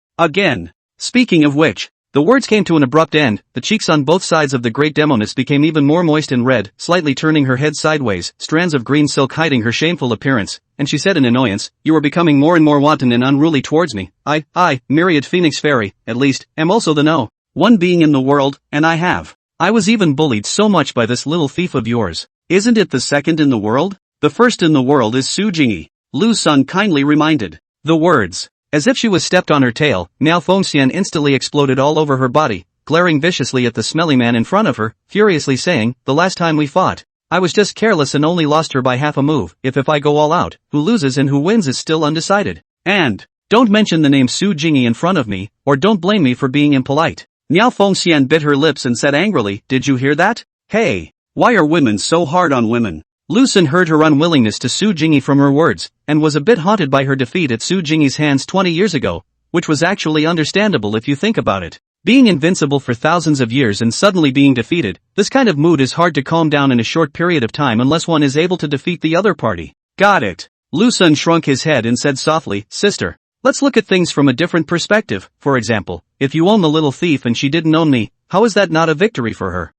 Speaking of which, the words came to an abrupt end, the cheeks on both sides of the great Demoness became even more moist and red, slightly turning her head sideways, strands of green silk hiding her shameful appearance, and she said in annoyance, you are becoming more and more wanton and unruly towards me. I, myriad phoenix fairy, at least, am also the one being in the world, and I was even bullied so much by this little thief of yours. Isn't it the second in the world? The first in the world is Su Jingyi. Lu Sun kindly reminded. The words. As if she was stepped on her tail, Miao Fengxian instantly exploded all over her body, glaring viciously at the smelly man in front of her, furiously saying, the last time we fought, I was just careless and only lost her by half a move. If I go all out, who loses and who wins is still undecided. And, don't mention the name Su Jingyi in front of me, or don't blame me for being impolite. Miao Fengxian bit her lips and said angrily, did you hear that? Hey, why are women so hard on women? Lu Sun heard her unwillingness to Su Jingyi from her words, and was a bit haunted by her defeat at Su Jingyi's hands 20 years ago, which was actually understandable if you think about it. Being invincible for thousands of years and suddenly being defeated, this kind of mood is hard to calm down in a short period of time unless one is able to defeat the other party. Got it. Lu Sun shrunk his head and said softly, sister, let's look at things from a different perspective. For example, if you own the little thief and she didn't own me, how is that not a victory for her?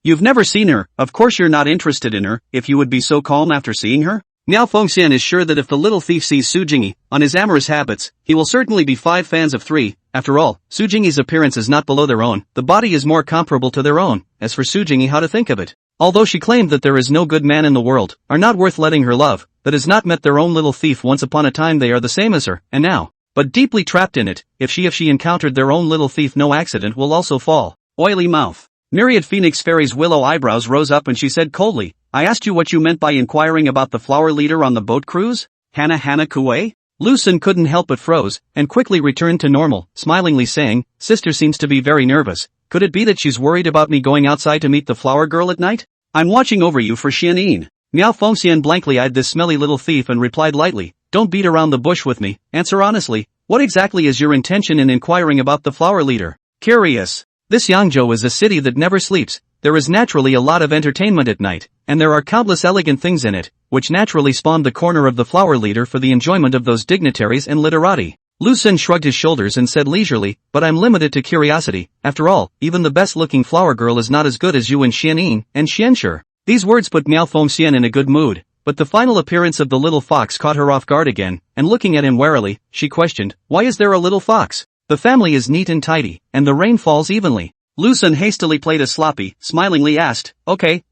You've never seen her, of course you're not interested in her, if you would be so calm after seeing her? Miao Fengxian is sure that if the little thief sees Su Jingyi, on his amorous habits, he will certainly be 5 fans of 3. After all, Su Jingyi's appearance is not below their own, the body is more comparable to their own. As for Su Jingyi, how to think of it? Although she claimed that there is no good man in the world, are not worth letting her love, that has not met their own little thief once upon a time they are the same as her, and now, but deeply trapped in it, if she encountered their own little thief no accident will also fall. Oily mouth. Myriad Phoenix Fairy's willow eyebrows rose up and she said coldly, I asked you what you meant by inquiring about the flower leader on the boat cruise? Hana Kue? Lu Sun couldn't help but froze, and quickly returned to normal, smilingly saying, sister seems to be very nervous. Could it be that she's worried about me going outside to meet the flower girl at night? I'm watching over you for Xianyin. Miao Fengxian blankly eyed this smelly little thief and replied lightly, don't beat around the bush with me, answer honestly, what exactly is your intention in inquiring about the flower leader? Curious. This Yangzhou is a city that never sleeps, there is naturally a lot of entertainment at night, and there are countless elegant things in it, which naturally spawned the corner of the flower leader for the enjoyment of those dignitaries and literati. Lu Sun shrugged his shoulders and said leisurely, but I'm limited to curiosity, after all, even the best-looking flower girl is not as good as you and Xianyin and Xianshi. These words put Miao Fengxian in a good mood, but the final appearance of the little fox caught her off guard again, and looking at him warily, she questioned, why is there a little fox? The family is neat and tidy, and the rain falls evenly. Lu Sun hastily played a sloppy, smilingly asked, okay,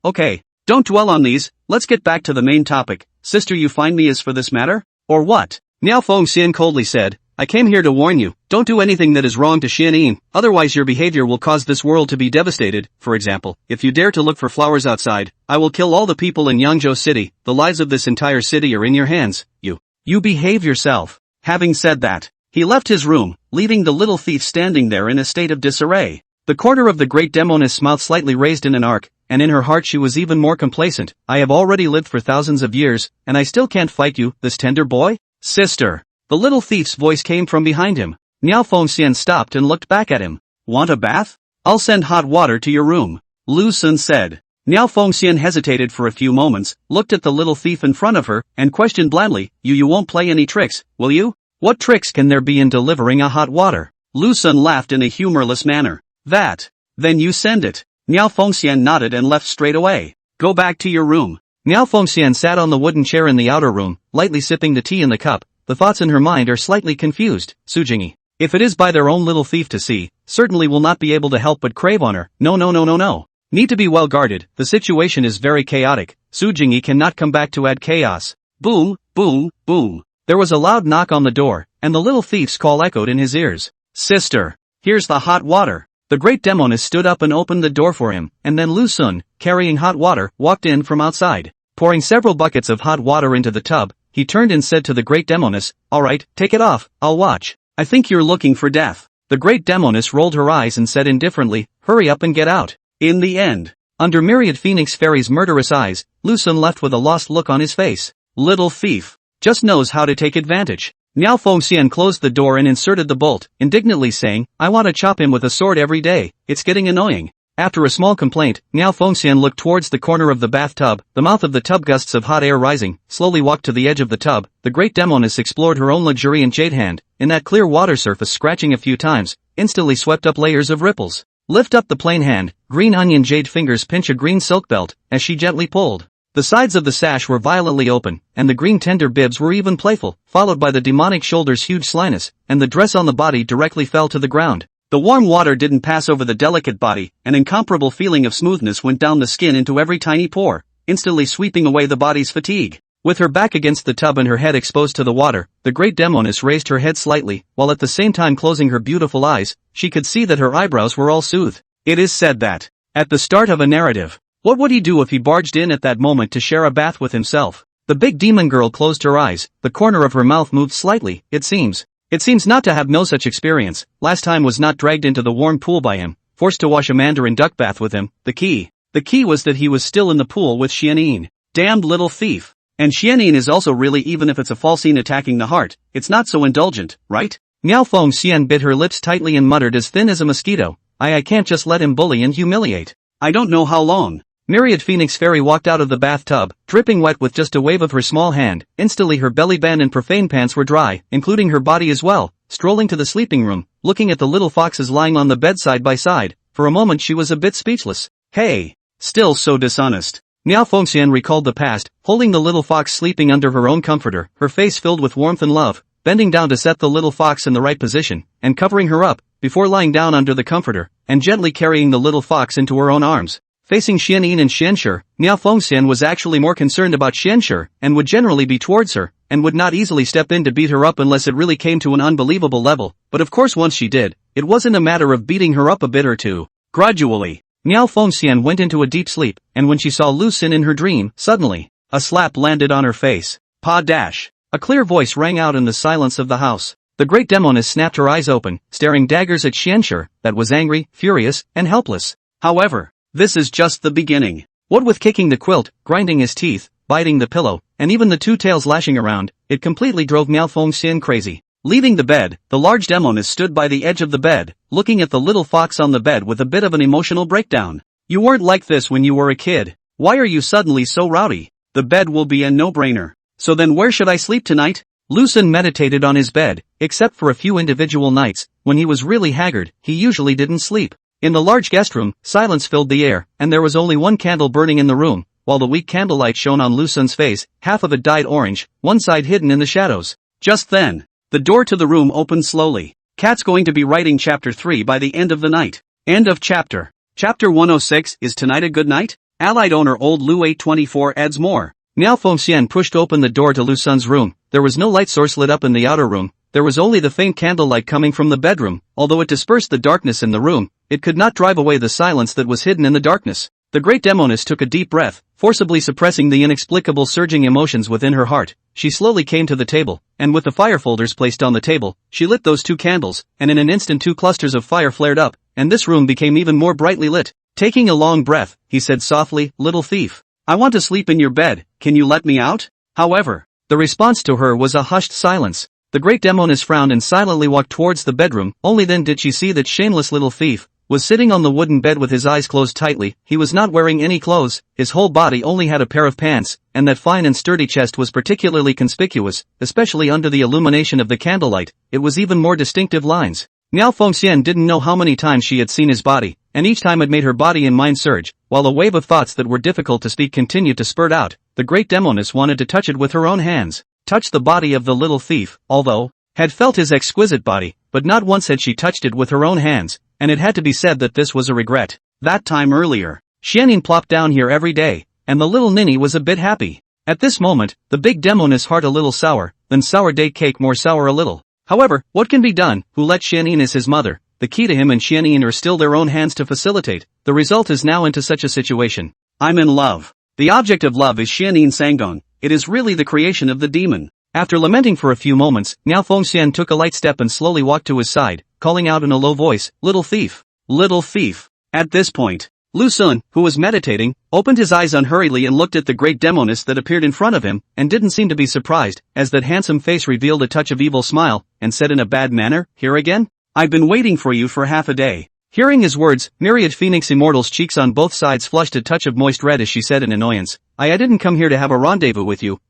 don't dwell on these, let's get back to the main topic. Sister, you find me is for this matter? Or what? Miao Fengxian coldly said, I came here to warn you, don't do anything that is wrong to Xianyin, otherwise your behavior will cause this world to be devastated. For example, if you dare to look for flowers outside, I will kill all the people in Yangzhou City, the lives of this entire city are in your hands. You behave yourself. Having said that, he left his room, leaving the little thief standing there in a state of disarray. The corner of the great Demoness' mouth slightly raised in an arc, and in her heart she was even more complacent. I have already lived for thousands of years, and I still can't fight you, this tender boy? Sister. The little thief's voice came from behind him. Miao Fengxian stopped and looked back at him. Want a bath? I'll send hot water to your room, Lu Sun said. Miao Fengxian hesitated for a few moments, looked at the little thief in front of her, and questioned blandly, You won't play any tricks, will you? What tricks can there be in delivering a hot water? Lu Sun laughed in a humorless manner. That. Then you send it. Miao Fengxian nodded and left straight away. Go back to your room. Miao Fengxian sat on the wooden chair in the outer room, lightly sipping the tea in the cup. The thoughts in her mind are slightly confused. Su Jingyi, if it is by their own little thief to see, certainly will not be able to help but crave on her. No. Need to be well guarded, the situation is very chaotic. Su Jingyi cannot come back to add chaos. Boom, boom, boom. There was a loud knock on the door, and the little thief's call echoed in his ears. Sister, here's the hot water. The great Demoness stood up and opened the door for him, and then Lu Sun, carrying hot water, walked in from outside. Pouring several buckets of hot water into the tub, he turned and said to the great Demoness, Alright, take it off, I'll watch. I think you're looking for death. The great Demoness rolled her eyes and said indifferently, Hurry up and get out. In the end, under myriad Phoenix Fairy's murderous eyes, Lu Sun left with a lost look on his face. Little thief. Just knows how to take advantage. Miao Fengxian closed the door and inserted the bolt, indignantly saying, I want to chop him with a sword every day, it's getting annoying. After a small complaint, Miao Fengxian looked towards the corner of the bathtub, the mouth of the tub, gusts of hot air rising, slowly walked to the edge of the tub. The great Demoness explored her own luxuriant jade hand, in that clear water surface, scratching a few times, instantly swept up layers of ripples. Lift up the plain hand, green onion jade fingers pinch a green silk belt, as she gently pulled. The sides of the sash were violently open, and the green tender bibs were even playful, followed by the demonic shoulders' huge slyness, and the dress on the body directly fell to the ground. The warm water didn't pass over the delicate body, an incomparable feeling of smoothness went down the skin into every tiny pore, instantly sweeping away the body's fatigue. With her back against the tub and her head exposed to the water, the great Demoness raised her head slightly, while at the same time closing her beautiful eyes. She could see that her eyebrows were all soothed. It is said that, at the start of a narrative, what would he do if he barged in at that moment to share a bath with himself? The big demon girl closed her eyes, the corner of her mouth moved slightly. It seems not to have no such experience. Last time was not dragged into the warm pool by him, forced to wash a mandarin duck bath with him. The key was that he was still in the pool with Xianyin. Damned little thief. And Xianyin is also really, even if it's a false scene attacking the heart, it's not so indulgent, right? Miao Fengxian bit her lips tightly and muttered as thin as a mosquito, I can't just let him bully and humiliate. I don't know how long. Myriad Phoenix Fairy walked out of the bathtub, dripping wet with just a wave of her small hand. Instantly her belly band and profane pants were dry, including her body as well. Strolling to the sleeping room, looking at the little foxes lying on the bed side by side, for a moment she was a bit speechless. Hey! Still so dishonest. Miao Fengxian recalled the past, holding the little fox sleeping under her own comforter, her face filled with warmth and love, bending down to set the little fox in the right position, and covering her up, before lying down under the comforter, and gently carrying the little fox into her own arms. Facing Xianyin and Xianshi, Miao Fengxian was actually more concerned about Xianshi, and would generally be towards her, and would not easily step in to beat her up unless it really came to an unbelievable level, but of course once she did, it wasn't a matter of beating her up a bit or two. Gradually, Miao Fengxian went into a deep sleep, and when she saw Lu Sun in her dream, suddenly, a slap landed on her face. Pa dash. A clear voice rang out in the silence of the house. The great Demoness snapped her eyes open, staring daggers at Xianshi, that was angry, furious, and helpless. However, this is just the beginning. What with kicking the quilt, grinding his teeth, biting the pillow, and even the two tails lashing around, it completely drove Miao Fengxian crazy. Leaving the bed, the large Demoness stood by the edge of the bed, looking at the little fox on the bed with a bit of an emotional breakdown. You weren't like this when you were a kid. Why are you suddenly so rowdy? The bed will be a no-brainer. So then where should I sleep tonight? Lu Sun meditated on his bed, except for a few individual nights, when he was really haggard, he usually didn't sleep. In the large guest room, silence filled the air, and there was only one candle burning in the room, while the weak candlelight shone on Lu Sun's face, half of it dyed orange, one side hidden in the shadows. Just then, the door to the room opened slowly. Cat's going to be writing chapter 3 by the end of the night. End of chapter. Chapter 106, Is Tonight a Good Night? Allied owner Old Lu 824 adds more. Miao Fengxian pushed open the door to Lu Sun's room. There was no light source lit up in the outer room. There was only the faint candlelight coming from the bedroom. Although it dispersed the darkness in the room, it could not drive away the silence that was hidden in the darkness. The great Demoness took a deep breath, forcibly suppressing the inexplicable surging emotions within her heart. She slowly came to the table, and with the fire folders placed on the table, she lit those two candles, and in an instant 2 clusters of fire flared up, and this room became even more brightly lit. Taking a long breath, he said softly, Little thief, I want to sleep in your bed, can you let me out? However, the response to her was a hushed silence. The great Demoness frowned and silently walked towards the bedroom, only then did she see that shameless little thief was sitting on the wooden bed with his eyes closed tightly. He was not wearing any clothes, his whole body only had a pair of pants, and that fine and sturdy chest was particularly conspicuous, especially under the illumination of the candlelight. It was even more distinctive lines. Miao Fengxian didn't know how many times she had seen his body, and each time it made her body and mind surge, while a wave of thoughts that were difficult to speak continued to spurt out. The great Demoness wanted to touch it with her own hands, touch the body of the little thief, although had felt his exquisite body, but not once had she touched it with her own hands, and it had to be said that this was a regret. That time earlier, Xianyin plopped down here every day, and the little ninny was a bit happy. At this moment, the big Demoness heart a little sour, then sour date cake more sour a little. However, what can be done? Who let Xianyin as his mother? The key to him and Xianyin are still their own hands to facilitate. The result is now into such a situation. I'm in love. The object of love is Xianyin Sangdong. It is really the creation of the demon. After lamenting for a few moments, Miao Fengxian took a light step and slowly walked to his side, calling out in a low voice, "Little thief! Little thief!" At this point, Lu Sun, who was meditating, opened his eyes unhurriedly and looked at the great Demoness that appeared in front of him, and didn't seem to be surprised, as that handsome face revealed a touch of evil smile, and said in a bad manner, "Here again? I've been waiting for you for half a day." Hearing his words, myriad Phoenix Immortal's cheeks on both sides flushed a touch of moist red as she said in annoyance, I didn't come here to have a rendezvous with you.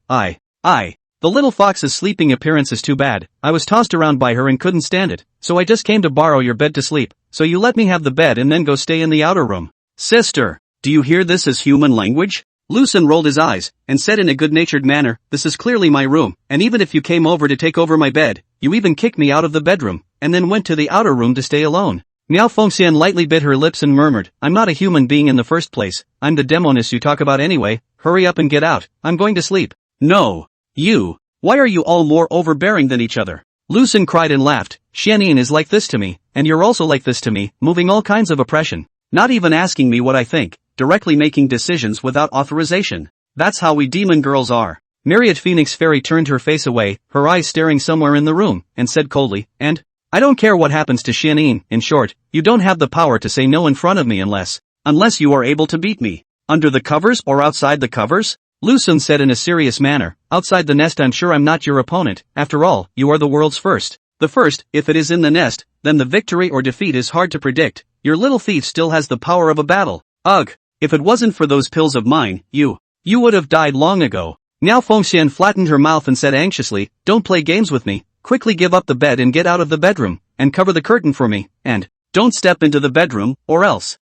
The little fox's sleeping appearance is too bad. I was tossed around by her and couldn't stand it, so I just came to borrow your bed to sleep, so you let me have the bed and then go stay in the outer room. Sister, do you hear this as human language? Lu Sun rolled his eyes, and said in a good-natured manner, this is clearly my room, and even if you came over to take over my bed, you even kicked me out of the bedroom, and then went to the outer room to stay alone. Miao Fengxian lightly bit her lips and murmured, I'm not a human being in the first place, I'm the Demoness you talk about anyway, hurry up and get out, I'm going to sleep. No. You. Why are you all more overbearing than each other? Lu Sun cried and laughed, Xianyin is like this to me, and you're also like this to me, moving all kinds of oppression. Not even asking me what I think, directly making decisions without authorization. That's how we demon girls are. Myriad Phoenix Fairy turned her face away, her eyes staring somewhere in the room, and said coldly, and? I don't care what happens to Xianyin, in short, you don't have the power to say no in front of me unless you are able to beat me. Under the covers or outside the covers? Lu Sun said in a serious manner, outside the nest I'm sure I'm not your opponent, after all, you are the world's first. The first, if it is in the nest, then the victory or defeat is hard to predict. Your little thief still has the power of a battle. Ugh, if it wasn't for those pills of mine, you would have died long ago. Miao Fengxian flattened her mouth and said anxiously, don't play games with me, quickly give up the bed and get out of the bedroom, and cover the curtain for me, and don't step into the bedroom, or else.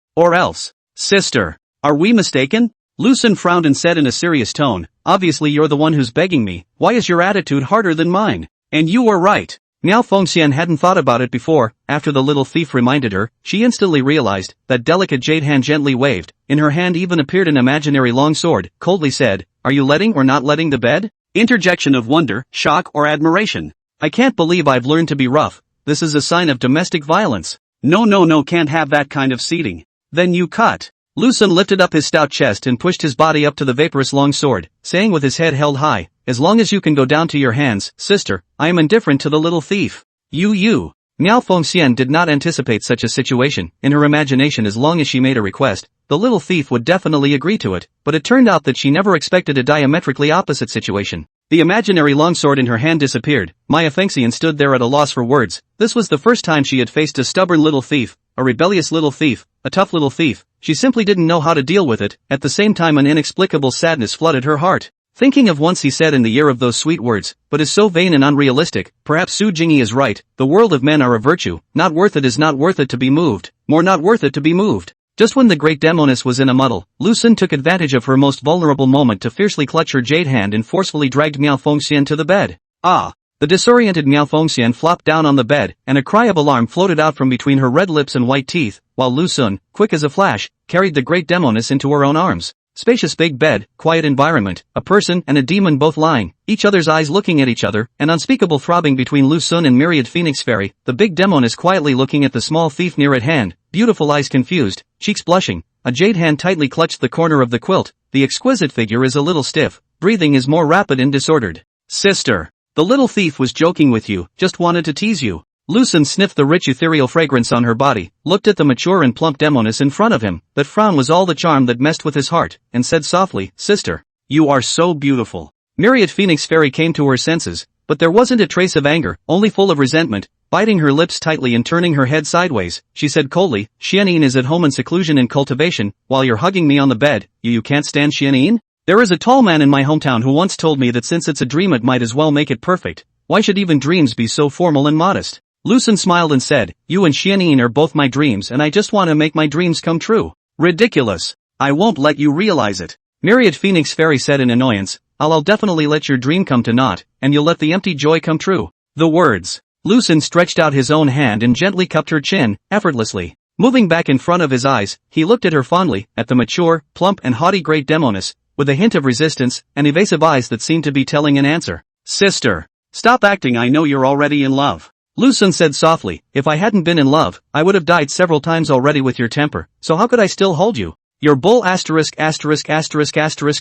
Sister, are we mistaken? Lu Sun frowned and said in a serious tone, obviously you're the one who's begging me, why is your attitude harder than mine? And you were right. Miao Fengxian hadn't thought about it before. After the little thief reminded her, she instantly realized that delicate jade hand gently waved, in her hand even appeared an imaginary long sword, coldly said, are you letting or not letting the bed? Interjection of wonder, shock or admiration. I can't believe I've learned to be rough, this is a sign of domestic violence. No, can't have that kind of seating. Then you cut. Lu Sun lifted up his stout chest and pushed his body up to the vaporous long sword, saying with his head held high, as long as you can go down to your hands, sister, I am indifferent to the little thief. You. Miao Fengxian did not anticipate such a situation. In her imagination, as long as she made a request, the little thief would definitely agree to it, but it turned out that she never expected a diametrically opposite situation. The imaginary longsword in her hand disappeared. Miao Fengxian stood there at a loss for words. This was the first time she had faced a stubborn little thief, a rebellious little thief, a tough little thief. She simply didn't know how to deal with it. At the same time an inexplicable sadness flooded her heart. Thinking of once he said in the ear of those sweet words, but is so vain and unrealistic, perhaps Su Jingyi is right, the world of men are a virtue, not worth it is not worth it to be moved, more not worth it to be moved. Just when the great Demoness was in a muddle, Lu Sun took advantage of her most vulnerable moment to fiercely clutch her jade hand and forcefully dragged Miao Fengxian to the bed. The disoriented Miao Fengxian flopped down on the bed, and a cry of alarm floated out from between her red lips and white teeth, while Lu Sun, quick as a flash, carried the great Demoness into her own arms. Spacious big bed, quiet environment, a person and a demon both lying, each other's eyes looking at each other, an unspeakable throbbing between Lu Sun and myriad Phoenix Fairy, the big Demoness quietly looking at the small thief near at hand, beautiful eyes confused, cheeks blushing, a jade hand tightly clutched the corner of the quilt, the exquisite figure is a little stiff, breathing is more rapid and disordered. Sister, the little thief was joking with you, just wanted to tease you. Lu Sun sniffed the rich ethereal fragrance on her body, looked at the mature and plump Demoness in front of him, that frown was all the charm that messed with his heart, and said softly, sister, you are so beautiful. Myriad Phoenix Fairy came to her senses, but there wasn't a trace of anger, only full of resentment. Biting her lips tightly and turning her head sideways, she said coldly, Xianyin is at home in seclusion and cultivation, while you're hugging me on the bed. You can't stand Xianyin? There is a tall man in my hometown who once told me that since it's a dream it might as well make it perfect. Why should even dreams be so formal and modest? Lucen smiled and said, you and Xianyin are both my dreams and I just want to make my dreams come true. Ridiculous. I won't let you realize it. Myriad Phoenix Fairy said in annoyance, I'll definitely let your dream come to naught, and you'll let the empty joy come true. The words. Lucen stretched out his own hand and gently cupped her chin, effortlessly. Moving back in front of his eyes, he looked at her fondly, at the mature, plump and haughty great Demoness, with a hint of resistance, and evasive eyes that seemed to be telling an answer. Sister. Stop acting, I know you're already in love. Lucen said softly, if I hadn't been in love, I would have died several times already with your temper, so how could I still hold you? Your bull *******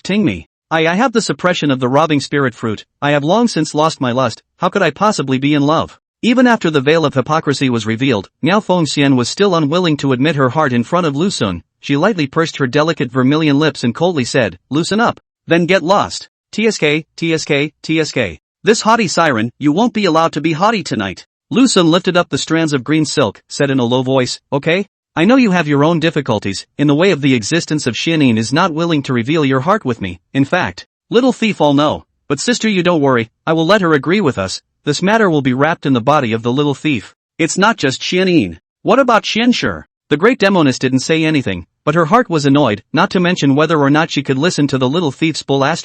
ting me. I have the suppression of the robbing spirit fruit, I have long since lost my lust, how could I possibly be in love? Even after the veil of hypocrisy was revealed, Miao Fengxian was still unwilling to admit her heart in front of Lucen. She lightly pursed her delicate vermilion lips and coldly said, loosen up, then get lost. TSK. This haughty siren, you won't be allowed to be haughty tonight. Lucen lifted up the strands of green silk, said in a low voice, okay? I know you have your own difficulties, in the way of the existence of Xianyin is not willing to reveal your heart with me, in fact. Little thief all know, but sister you don't worry, I will let her agree with us. This matter will be wrapped in the body of the little thief. It's not just Xianyin. What about Xianshi? The great Demoness didn't say anything, but her heart was annoyed, not to mention whether or not she could listen to the little thief's bull *********.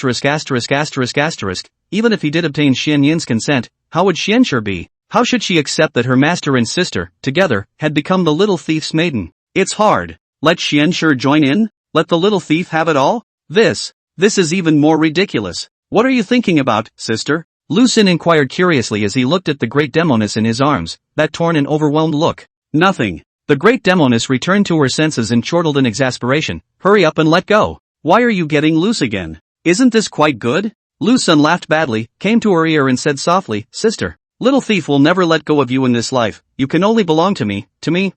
Even if he did obtain Xianyin's consent, how would Xianshi be? How should she accept that her master and sister, together, had become the little thief's maiden? It's hard. Let Xianshi join in? Let the little thief have it all? This is even more ridiculous. What are you thinking about, sister? Lucen inquired curiously as he looked at the great Demoness in his arms, that torn and overwhelmed look. Nothing. The great Demoness returned to her senses and chortled in exasperation. Hurry up and let go. Why are you getting loose again? Isn't this quite good? Lucen laughed badly, came to her ear and said softly, sister, little thief will never let go of you in this life. You can only belong to me,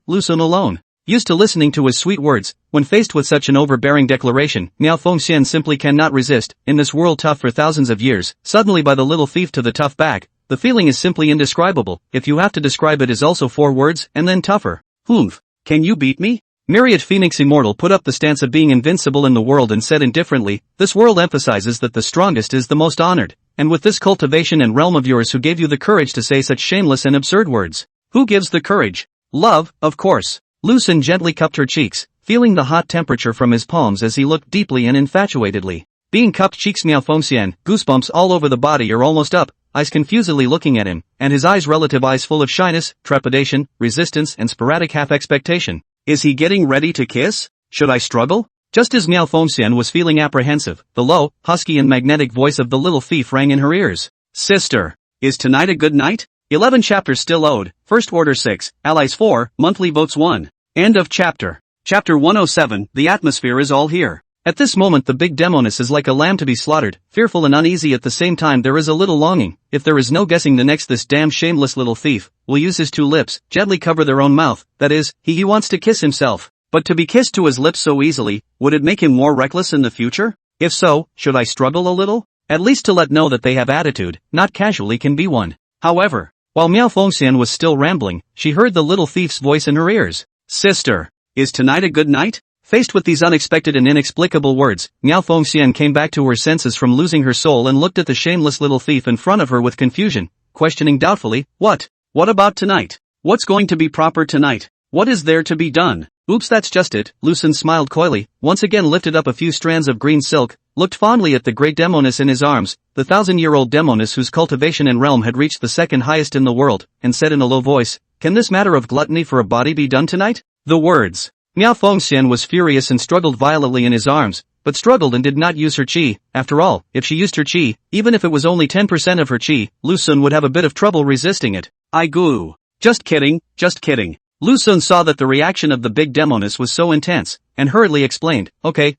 Lucen alone. Used to listening to his sweet words, when faced with such an overbearing declaration, Miao Fengxian simply cannot resist. In this world tough for thousands of years, suddenly by the little thief to the tough back, the feeling is simply indescribable. If you have to describe it as also 4 words, and then tougher. Humph. Can you beat me? Myriad Phoenix Immortal put up the stance of being invincible in the world and said indifferently, this world emphasizes that the strongest is the most honored, and with this cultivation and realm of yours who gave you the courage to say such shameless and absurd words? Who gives the courage? Love, of course. Lucen gently cupped her cheeks, feeling the hot temperature from his palms as he looked deeply and infatuatedly. Being cupped cheeks Miao Fengxian, goosebumps all over the body or almost up, eyes confusedly looking at him, and his relative eyes full of shyness, trepidation, resistance and sporadic half-expectation. Is he getting ready to kiss? Should I struggle? Just as Miao Fengxian was feeling apprehensive, the low, husky and magnetic voice of the little thief rang in her ears. Sister, is tonight a good night? 11 chapters still owed, First Order 6, Allies 4, Monthly Votes 1. End of chapter. Chapter 107, the atmosphere is all here. At this moment the big Demoness is like a lamb to be slaughtered, fearful and uneasy at the same time there is a little longing. If there is no guessing the next this damn shameless little thief will use his 2 lips, gently cover their own mouth, that is, he wants to kiss himself. But to be kissed to his lips so easily, would it make him more reckless in the future? If so, should I struggle a little? At least to let know that they have attitude, not casually can be one. However, while Miao Fengxian was still rambling, she heard the little thief's voice in her ears. Sister, is tonight a good night? Faced with these unexpected and inexplicable words, Miao Fengxian came back to her senses from losing her soul and looked at the shameless little thief in front of her with confusion, questioning doubtfully, what? What about tonight? What's going to be proper tonight? What is there to be done? Oops, that's just it. Lucen smiled coyly, once again lifted up a few strands of green silk, looked fondly at the great Demoness in his arms, the 1,000-year-old Demoness whose cultivation and realm had reached the second highest in the world, and said in a low voice, can this matter of gluttony for a body be done tonight? The words. Miao Fengxian was furious and struggled violently in his arms, but struggled and did not use her qi. After all, if she used her qi, even if it was only 10% of her qi, Lucen would have a bit of trouble resisting it. I goo. Just kidding, just kidding. Lucen saw that the reaction of the big Demoness was so intense, and hurriedly explained, okay,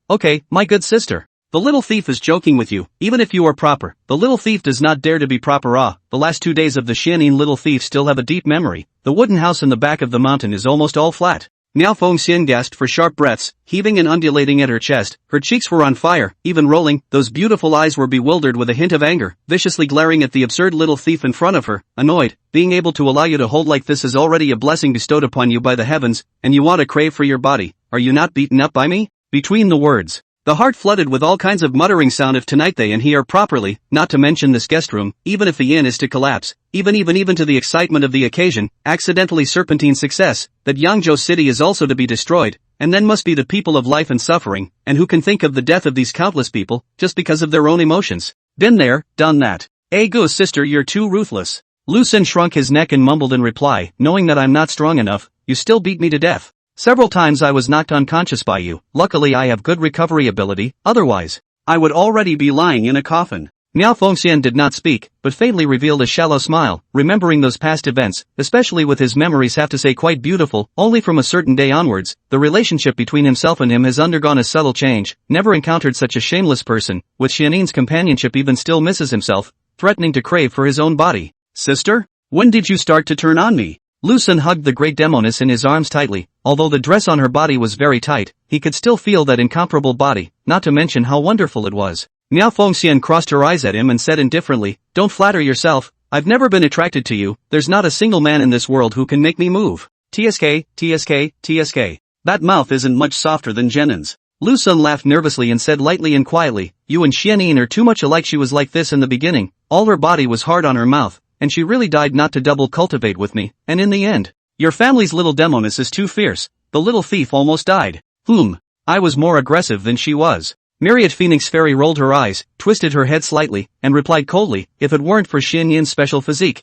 my good sister. The little thief is joking with you, even if you are proper. The little thief does not dare to be proper. The last 2 days of the Xianyin little thief still have a deep memory. The wooden house in the back of the mountain is almost all flat. Miao Fengxian gasped for sharp breaths, heaving and undulating at her chest. Her cheeks were on fire, even rolling. Those beautiful eyes were bewildered with a hint of anger, viciously glaring at the absurd little thief in front of her, annoyed. Being able to allow you to hold like this is already a blessing bestowed upon you by the heavens, and you want to crave for your body. Are you not beaten up by me? Between the words, the heart flooded with all kinds of muttering sound. If tonight they and he are properly, not to mention this guest room, even if the inn is to collapse, even to the excitement of the occasion, accidentally serpentine success, that Yangzhou city is also to be destroyed, and then must be the people of life and suffering, and who can think of the death of these countless people, just because of their own emotions? Been there, done that. Go sister, you're too ruthless. Lu Xun shrunk his neck and mumbled in reply, knowing that I'm not strong enough, you still beat me to death. Several times I was knocked unconscious by you. Luckily I have good recovery ability, otherwise, I would already be lying in a coffin. Miao Fengxian did not speak, but faintly revealed a shallow smile, remembering those past events, especially with his memories have to say quite beautiful. Only from a certain day onwards, the relationship between himself and him has undergone a subtle change. Never encountered such a shameless person. With Xianin's companionship even still misses himself, threatening to crave for his own body. Sister? When did you start to turn on me? Lu Xun hugged the great Demoness in his arms tightly. Although the dress on her body was very tight, he could still feel that incomparable body, not to mention how wonderful it was. Miao Fengxian crossed her eyes at him and said indifferently, don't flatter yourself, I've never been attracted to you, there's not a single man in this world who can make me move. TSK, TSK, TSK. That mouth isn't much softer than Jenin's. Lu Xun laughed nervously and said lightly and quietly, you and Xianin are too much alike. She was like this in the beginning, all her body was hard on her mouth, and she really died not to double cultivate with me, and in the end, your family's little Demoness is too fierce. The little thief almost died. I was more aggressive than she was. Myriad Phoenix Fairy rolled her eyes, twisted her head slightly, and replied coldly, if it weren't for Xianyin's special physique,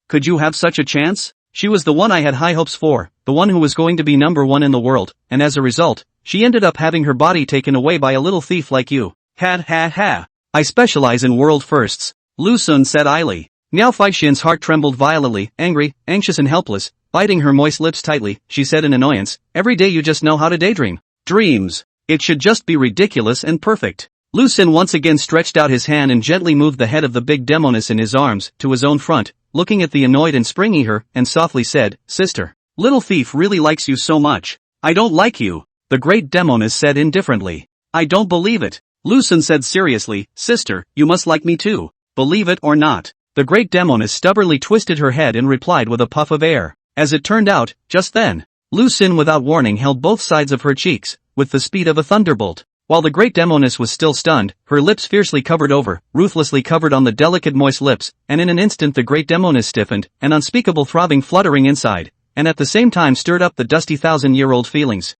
could you have such a chance? She was the one I had high hopes for, the one who was going to be #1 in the world, and as a result, she ended up having her body taken away by a little thief like you. Ha. I specialize in world firsts. Lu Xun said idly. Miao Fengxian's heart trembled violently, angry, anxious and helpless. Biting her moist lips tightly, she said in annoyance, every day you just know how to daydream. Dreams. It should just be ridiculous and perfect. Lu Xun once again stretched out his hand and gently moved the head of the big Demoness in his arms to his own front, looking at the annoyed and springy her, and softly said, sister, little thief really likes you so much. I don't like you, the great Demoness said indifferently. I don't believe it. Lu Xun said seriously, sister, you must like me too. Believe it or not. The great Demoness stubbornly twisted her head and replied with a puff of air. As it turned out, just then, Lu Xun without warning held both sides of her cheeks, with the speed of a thunderbolt. While the great Demoness was still stunned, her lips fiercely covered over, ruthlessly covered on the delicate moist lips, and in an instant the great Demoness stiffened, an unspeakable throbbing fluttering inside, and at the same time stirred up the dusty 1,000-year-old feelings.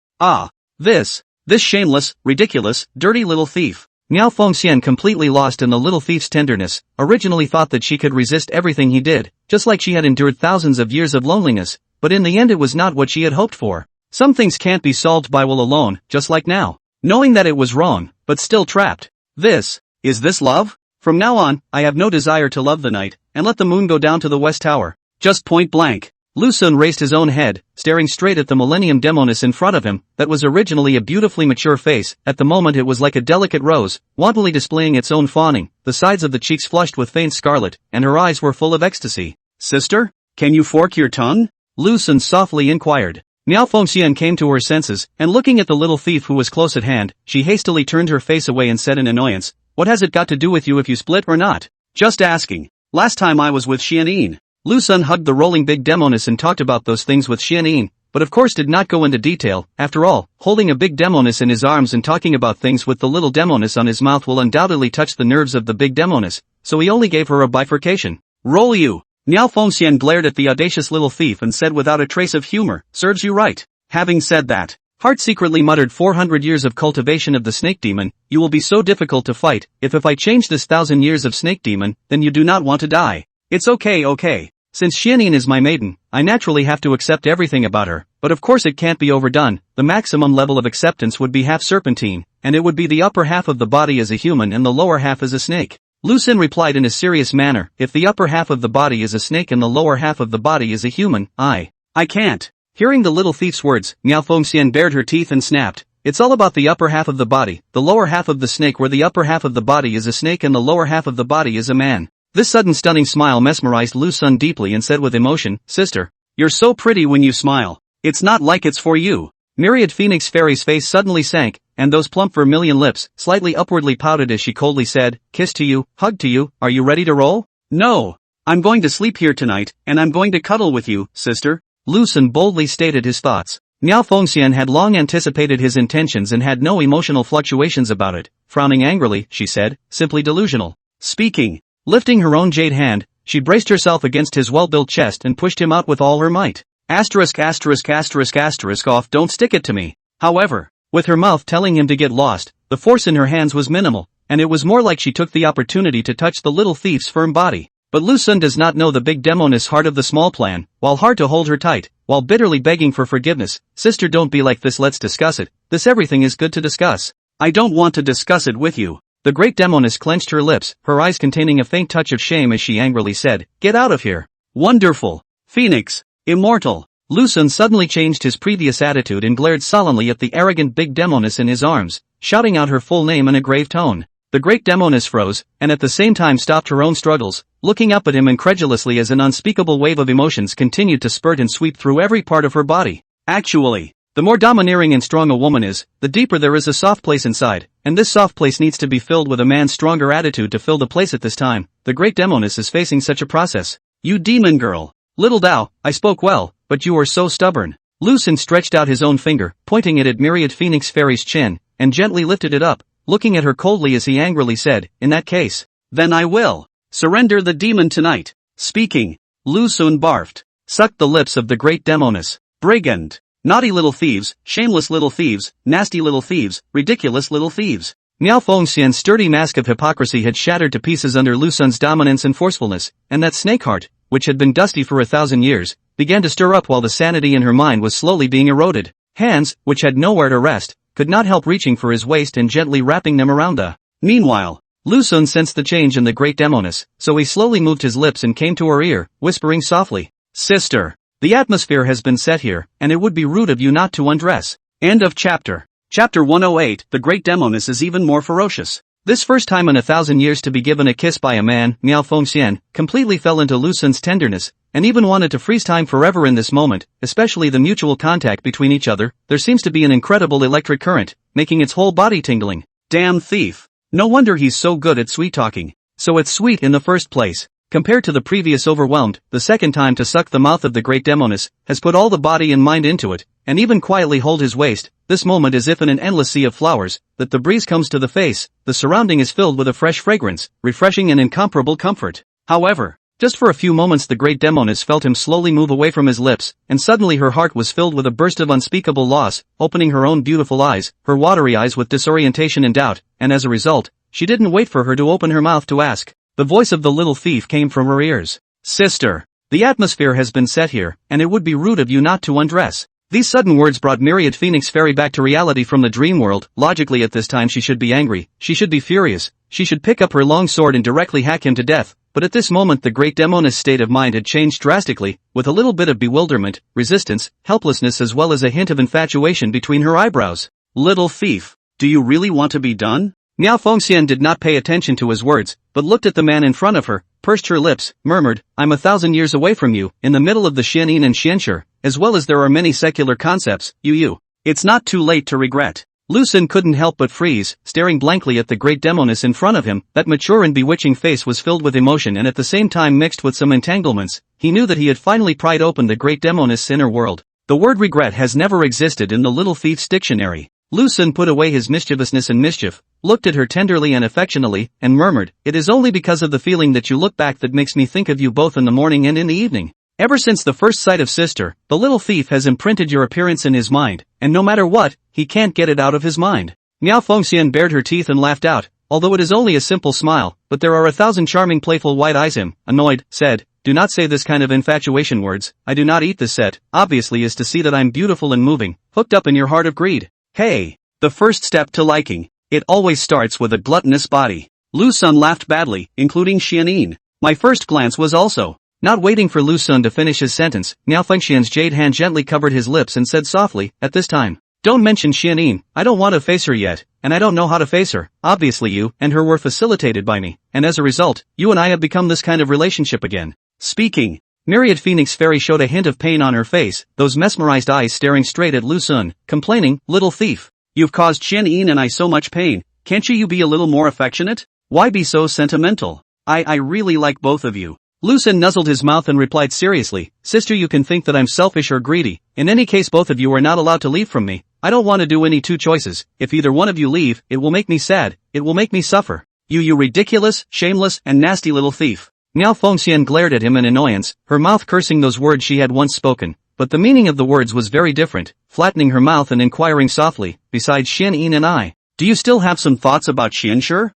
This shameless, ridiculous, dirty little thief. Miao Fengxian, completely lost in the little thief's tenderness, originally thought that she could resist everything he did, just like she had endured thousands of years of loneliness, but in the end it was not what she had hoped for. Some things can't be solved by will alone, just like now. Knowing that it was wrong, but still trapped. Is this love? From now on, I have no desire to love the night, and let the moon go down to the west tower. Just point blank. Lu Xun raised his own head, staring straight at the Millennium Demoness in front of him, that was originally a beautifully mature face. At the moment it was like a delicate rose, wantonly displaying its own fawning, the sides of the cheeks flushed with faint scarlet, and her eyes were full of ecstasy. Sister? Can you fork your tongue? Lu Xun softly inquired. Miao Fengxian came to her senses, and looking at the little thief who was close at hand, she hastily turned her face away and said in annoyance, what has it got to do with you if you split or not? Just asking. Last time I was with Xianin. Lu Xun hugged the rolling big Demoness and talked about those things with Xianin, but of course did not go into detail. After all, holding a big Demoness in his arms and talking about things with the little Demoness on his mouth will undoubtedly touch the nerves of the big Demoness, so he only gave her a bifurcation. Roll you! Miao Fengxian glared at the audacious little thief and said without a trace of humor, serves you right. Having said that, Heart secretly muttered 400 years of cultivation of the snake demon, you will be so difficult to fight, if I change this 1,000 years of snake demon, then you do not want to die. It's okay. Since Xianin is my maiden, I naturally have to accept everything about her, but of course it can't be overdone. The maximum level of acceptance would be half serpentine, and it would be the upper half of the body as a human and the lower half as a snake. Lu Xun replied in a serious manner, if the upper half of the body is a snake and the lower half of the body is a human, I can't. Hearing the little thief's words, Miao Fengxian bared her teeth and snapped. It's all about the upper half of the body, the lower half of the snake, where the upper half of the body is a snake and the lower half of the body is a man. This sudden stunning smile mesmerized Lu Xun deeply and said with emotion, Sister, you're so pretty when you smile. It's not like it's for you. Myriad Phoenix Fairy's face suddenly sank, and those plump vermilion lips slightly upwardly pouted as she coldly said, kiss to you, hug to you, are you ready to roll? No. I'm going to sleep here tonight, and I'm going to cuddle with you, sister. Lu Xun boldly stated his thoughts. Miao Fengxian had long anticipated his intentions and had no emotional fluctuations about it. Frowning angrily, she said, simply delusional. Speaking. Lifting her own jade hand, she braced herself against his well-built chest and pushed him out with all her might. Asterisk asterisk asterisk asterisk off, don't stick it to me. However, with her mouth telling him to get lost, the force in her hands was minimal, and it was more like she took the opportunity to touch the little thief's firm body. But Lu Xun does not know the big Demoness heart of the small plan, while hard to hold her tight, while bitterly begging for forgiveness. Sister, don't be like this, let's discuss it. This everything is good to discuss. I don't want to discuss it with you. The great Demoness clenched her lips, her eyes containing a faint touch of shame as she angrily said, get out of here. Wonderful. Phoenix. Immortal. Lu Xun suddenly changed his previous attitude and glared sullenly at the arrogant big Demoness in his arms, shouting out her full name in a grave tone. The great Demoness froze, and at the same time stopped her own struggles, looking up at him incredulously as an unspeakable wave of emotions continued to spurt and sweep through every part of her body. Actually, the more domineering and strong a woman is, the deeper there is a soft place inside, and this soft place needs to be filled with a man's stronger attitude to fill the place at this time. The great Demoness is facing such a process. You demon girl. Little Dao, I spoke well, but you are so stubborn. Lu Xun stretched out his own finger, pointing it at Myriad Phoenix Fairy's chin, and gently lifted it up, looking at her coldly as he angrily said, in that case, then I will surrender the demon tonight. Speaking. Lu Xun barfed, sucked the lips of the great Demoness. Brigand. Naughty little thieves, shameless little thieves, nasty little thieves, ridiculous little thieves. Miao Fengxian's sturdy mask of hypocrisy had shattered to pieces under Lu Xun's dominance and forcefulness, and that snake heart, which had been dusty for 1,000 years, began to stir up while the sanity in her mind was slowly being eroded. Hands, which had nowhere to rest, could not help reaching for his waist and gently wrapping them around the. Meanwhile, Lu Xun sensed the change in the great Demoness, so he slowly moved his lips and came to her ear, whispering softly, Sister, the atmosphere has been set here, and it would be rude of you not to undress. End of chapter. Chapter 108, the great Demoness is even more ferocious. This first time in 1,000 years to be given a kiss by a man, Miao Fengxian completely fell into Lu Xun's tenderness, and even wanted to freeze time forever in this moment, especially the mutual contact between each other. There seems to be an incredible electric current, making its whole body tingling. Damn thief. No wonder he's so good at sweet talking. So it's sweet in the first place. Compared to the previous overwhelmed, the second time to suck the mouth of the great Demoness, has put all the body and mind into it, and even quietly hold his waist, this moment as if in an endless sea of flowers, that the breeze comes to the face, the surrounding is filled with a fresh fragrance, refreshing and incomparable comfort. However, just for a few moments the great Demoness felt him slowly move away from his lips, and suddenly her heart was filled with a burst of unspeakable loss, opening her own beautiful eyes, her watery eyes with disorientation and doubt, and as a result, she didn't wait for her to open her mouth to ask. The voice of the little thief came from her ears. Sister, the atmosphere has been set here, and it would be rude of you not to undress. These sudden words brought Myriad Phoenix Fairy back to reality from the dream world. Logically at this time she should be angry, she should be furious, she should pick up her long sword and directly hack him to death, but at this moment the great Demoness' state of mind had changed drastically, with a little bit of bewilderment, resistance, helplessness as well as a hint of infatuation between her eyebrows. Little thief, do you really want to be done? Miao Fengxian did not pay attention to his words, but looked at the man in front of her, pursed her lips, murmured, I'm 1,000 years away from you, in the middle of the Xianin and Xianshi, as well as there are many secular concepts, you. It's not too late to regret. Lu Xun couldn't help but freeze, staring blankly at the great Demoness in front of him. That mature and bewitching face was filled with emotion and at the same time mixed with some entanglements. He knew that he had finally pried open the great Demoness' inner world. The word regret has never existed in the little thief's dictionary. Lu Xun put away his mischievousness and mischief, looked at her tenderly and affectionately, and murmured, it is only because of the feeling that you look back that makes me think of you both in the morning and in the evening. Ever since the first sight of sister, the little thief has imprinted your appearance in his mind, and no matter what, he can't get it out of his mind. Miao Fengxian bared her teeth and laughed out, although it is only a simple smile, but there are 1,000 charming playful white eyes. Him, annoyed, said, do not say this kind of infatuation words. I do not eat this set, obviously is to see that I'm beautiful and moving, hooked up in your heart of greed. Hey, the first step to liking, it always starts with a gluttonous body. Lu Xun laughed badly, including Xianin. My first glance was also. Not waiting for Lu Xun to finish his sentence, Miao Fengxian's jade hand gently covered his lips and said softly, at this time, don't mention Xianin, I don't want to face her yet, and I don't know how to face her. Obviously you and her were facilitated by me, and as a result, you and I have become this kind of relationship again. Speaking. Myriad Phoenix Fairy showed a hint of pain on her face, those mesmerized eyes staring straight at Lu Sun, complaining, little thief. You've caused Xian and I so much pain, can't you be a little more affectionate? Why be so sentimental? I really like both of you. Lu Sun nuzzled his mouth and replied seriously, sister, you can think that I'm selfish or greedy, in any case both of you are not allowed to leave from me. I don't want to do any two choices, if either one of you leave, it will make me sad, it will make me suffer. You ridiculous, shameless, and nasty little thief. Miao Fengxian glared at him in annoyance, her mouth cursing those words she had once spoken, but the meaning of the words was very different, flattening her mouth and inquiring softly, besides Xian and I, do you still have some thoughts about Xianshi?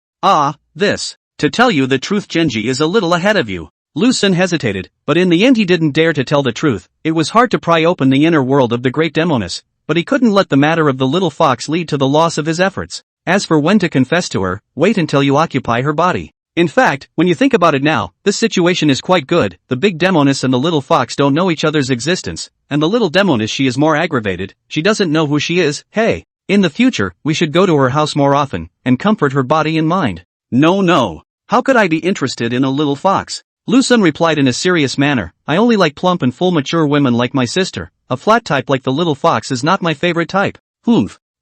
This. To tell you the truth, Genji is a little ahead of you. Lu Sun hesitated, but in the end he didn't dare to tell the truth. It was hard to pry open the inner world of the great Demoness, but he couldn't let the matter of the little fox lead to the loss of his efforts. As for when to confess to her, wait until you occupy her body. In fact, when you think about it now, this situation is quite good. The big Demoness and the little fox don't know each other's existence, and the little Demoness, she is more aggravated, she doesn't know who she is. Hey, in the future, we should go to her house more often, and comfort her body and mind. No. How could I be interested in a little fox? Lu Sun replied in a serious manner, I only like plump and full mature women like my sister. A flat type like the little fox is not my favorite type.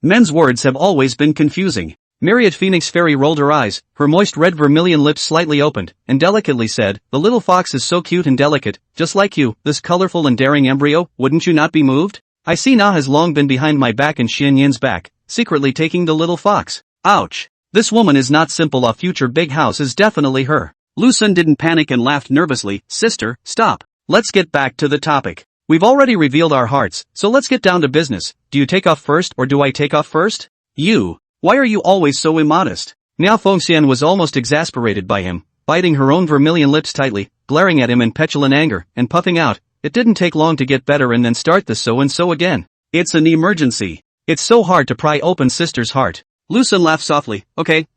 Men's words have always been confusing. Myriad Phoenix Fairy rolled her eyes, her moist red vermilion lips slightly opened, and delicately said, the little fox is so cute and delicate, just like you, this colorful and daring embryo, wouldn't you not be moved? I see Na has long been behind my back and Xian Yin's back, secretly taking the little fox. Ouch. This woman is not simple, a future big house is definitely her. Lu Sun didn't panic and laughed nervously, sister, stop. Let's get back to the topic. We've already revealed our hearts, so let's get down to business. Do you take off first or do I take off first? Why are you always so immodest? Miao Fengxian was almost exasperated by him, biting her own vermilion lips tightly, glaring at him in petulant anger, and puffing out. It didn't take long to get better and then start the so and so again. It's an emergency. It's so hard to pry open sister's heart. Lu Sun laughed softly, okay,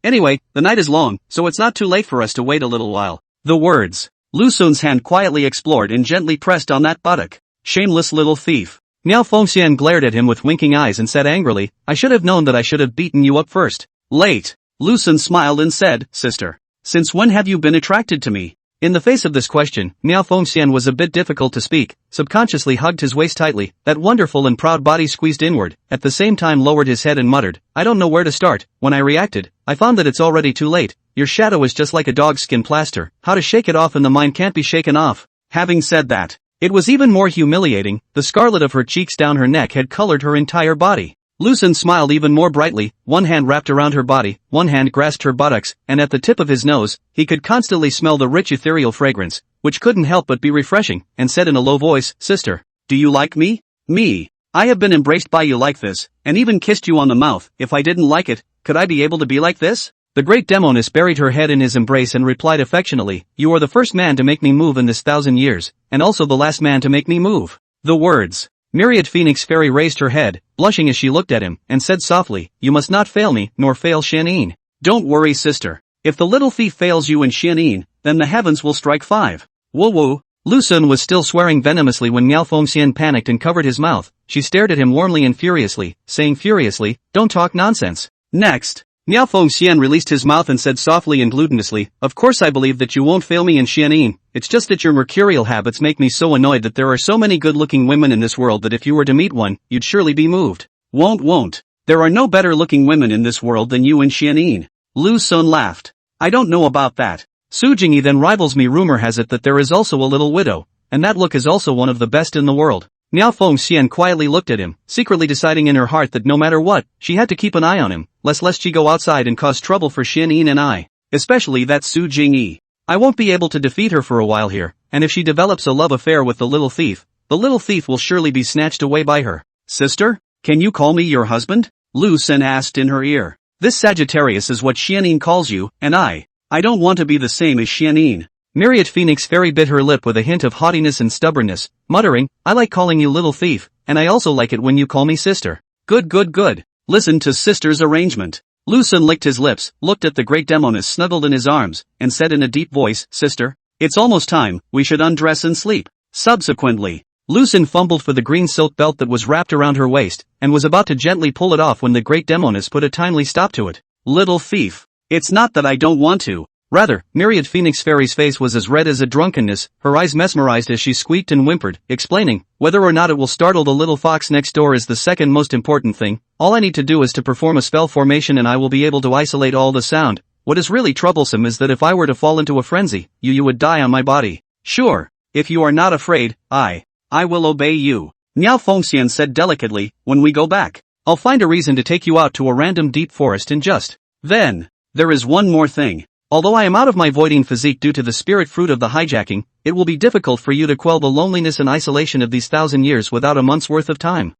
anyway, the night is long, so it's not too late for us to wait a little while. The words. Lu Sun's hand quietly explored and gently pressed on that buttock. Shameless little thief. Miao Fengxian glared at him with winking eyes and said angrily, I should have known that I should have beaten you up first. Late. Lu Sun smiled and said, sister, since when have you been attracted to me? In the face of this question, Miao Fengxian was a bit difficult to speak, subconsciously hugged his waist tightly, that wonderful and proud body squeezed inward, at the same time lowered his head and muttered, I don't know where to start. When I reacted, I found that it's already too late. Your shadow is just like a dog's skin plaster, how to shake it off and the mind can't be shaken off. Having said that, it was even more humiliating, the scarlet of her cheeks down her neck had colored her entire body. Lu Sun smiled even more brightly, one hand wrapped around her body, one hand grasped her buttocks, and at the tip of his nose, he could constantly smell the rich ethereal fragrance, which couldn't help but be refreshing, and said in a low voice, sister, do you like me? Me. I have been embraced by you like this, and even kissed you on the mouth. If I didn't like it, could I be able to be like this? The great Demoness buried her head in his embrace and replied affectionately, you are the first man to make me move in this 1,000 years, and also the last man to make me move. The words. Myriad Phoenix Fairy raised her head, blushing as she looked at him, and said softly, you must not fail me, nor fail Xian. Don't worry, sister. If the little thief fails you and Xian, then the heavens will strike 5. Woo. Lu Sun was still swearing venomously when Miao Fengxian panicked and covered his mouth. She stared at him warmly and furiously, saying furiously, don't talk nonsense. Next. Miao Fengxian released his mouth and said softly and gluttonously, of course I believe that you won't fail me in Xian, it's just that your mercurial habits make me so annoyed that there are so many good-looking women in this world that if you were to meet one, you'd surely be moved. Won't. There are no better-looking women in this world than you and Xian. Lu Sun laughed. I don't know about that. Su Jingyi then rivals me. Rumor has it that there is also a little widow, and that look is also one of the best in the world. Miao Fengxian quietly looked at him, secretly deciding in her heart that no matter what, she had to keep an eye on him, lest she go outside and cause trouble for Xian and I. Especially that Su Jingyi. I won't be able to defeat her for a while here, and if she develops a love affair with the little thief will surely be snatched away by her. Sister, can you call me your husband? Lu Sun asked in her ear. This Sagittarius is what Xian calls you, and I don't want to be the same as Xian. Myriad Phoenix Fairy bit her lip with a hint of haughtiness and stubbornness, muttering, I like calling you little thief, and I also like it when you call me sister. Good. Listen to sister's arrangement. Lu Sun licked his lips, looked at the great Demoness snuggled in his arms, and said in a deep voice, sister, it's almost time, we should undress and sleep. Subsequently, Lu Sun fumbled for the green silk belt that was wrapped around her waist, and was about to gently pull it off when the great Demoness put a timely stop to it. Little thief. It's not that I don't want to. Rather, Myriad Phoenix Fairy's face was as red as a drunkenness, her eyes mesmerized as she squeaked and whimpered, explaining, whether or not it will startle the little fox next door is the second most important thing. All I need to do is to perform a spell formation and I will be able to isolate all the sound. What is really troublesome is that if I were to fall into a frenzy, you would die on my body. Sure. If you are not afraid, I will obey you. Miao Fengxian said delicately, when we go back, I'll find a reason to take you out to a random deep forest and just. Then, there is one more thing. Although I am out of my voiding physique due to the spirit fruit of the hijacking, it will be difficult for you to quell the loneliness and isolation of these 1,000 years without a month's worth of time.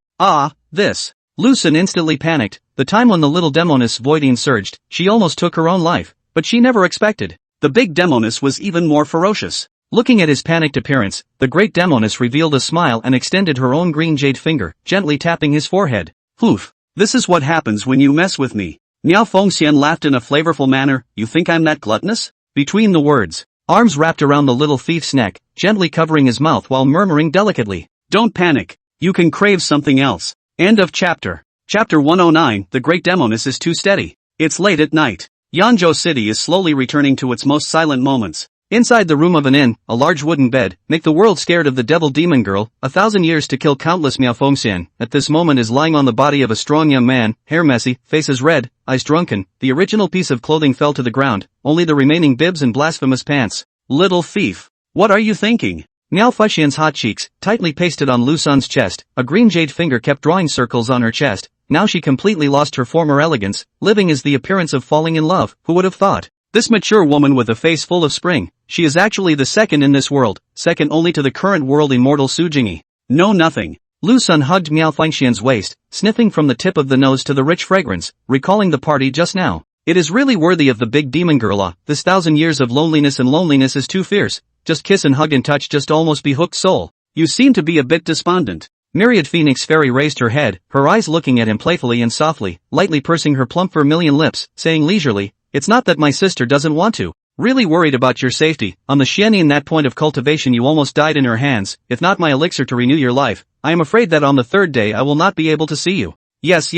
This. Lucen instantly panicked. The time when the little Demoness voiding surged, she almost took her own life, but she never expected. The big Demoness was even more ferocious. Looking at his panicked appearance, the great Demoness revealed a smile and extended her own green jade finger, gently tapping his forehead. Poof. This is what happens when you mess with me. Miao Fengxian laughed in a flavorful manner. You think I'm that gluttonous? Between the words, arms wrapped around the little thief's neck, gently covering his mouth while murmuring delicately, don't panic. You can crave something else. End of chapter. Chapter 109, The Great Demoness is too steady. It's late at night. Yanzhou City is slowly returning to its most silent moments. Inside the room of an inn, a large wooden bed, make the world scared of the devil demon girl, 1,000 years to kill countless Miao Fengxian, at this moment is lying on the body of a strong young man, hair messy, faces red, eyes drunken. The original piece of clothing fell to the ground, only the remaining bibs and blasphemous pants. Little thief. What are you thinking? Miao Fengxian's hot cheeks, tightly pasted on Lu Sun's chest, a green jade finger kept drawing circles on her chest. Now she completely lost her former elegance, living as the appearance of falling in love. Who would have thought? This mature woman with a face full of spring, she is actually the second in this world, second only to the current world immortal Su Jingyi. No nothing. Lu Sun hugged Miao Fengxian's waist, sniffing from the tip of the nose to the rich fragrance, recalling the party just now. It is really worthy of the big demon girl. This 1,000 years of loneliness and loneliness is too fierce. Just kiss and hug and touch just almost be hooked soul. You seem to be a bit despondent. Myriad Phoenix Fairy raised her head, her eyes looking at him playfully and softly, lightly pursing her plump vermilion lips, saying leisurely, it's not that my sister doesn't want to. Really worried about your safety. On the Xianyin that point of cultivation you almost died in her hands. If not my elixir to renew your life, I am afraid that on the third day I will not be able to see you. Yes.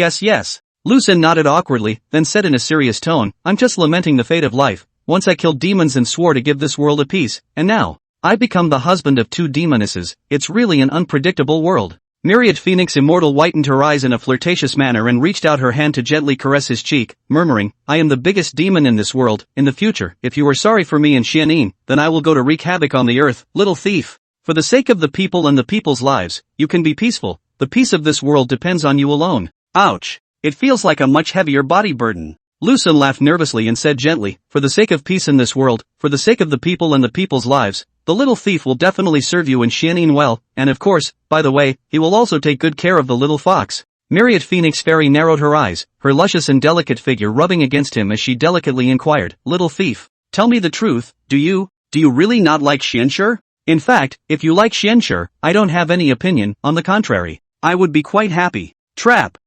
Lucen nodded awkwardly, then said in a serious tone, I'm just lamenting the fate of life. Once I killed demons and swore to give this world a peace, and now, I've become the husband of 2 demonesses. It's really an unpredictable world. Myriad Phoenix Immortal whitened her eyes in a flirtatious manner and reached out her hand to gently caress his cheek, murmuring, I am the biggest demon in this world. In the future, if you are sorry for me and Xianyin, then I will go to wreak havoc on the earth, little thief. For the sake of the people and the people's lives, you can be peaceful. The peace of this world depends on you alone. Ouch. It feels like a much heavier body burden. Lucen laughed nervously and said gently, for the sake of peace in this world, for the sake of the people and the people's lives, the little thief will definitely serve you and Xianyin well, and of course, by the way, he will also take good care of the little fox. Myriad Phoenix Fairy narrowed her eyes, her luscious and delicate figure rubbing against him as she delicately inquired, little thief, tell me the truth, do you really not like Xianshi? In fact, if you like Xianshi, I don't have any opinion, on the contrary. I would be quite happy. Trap.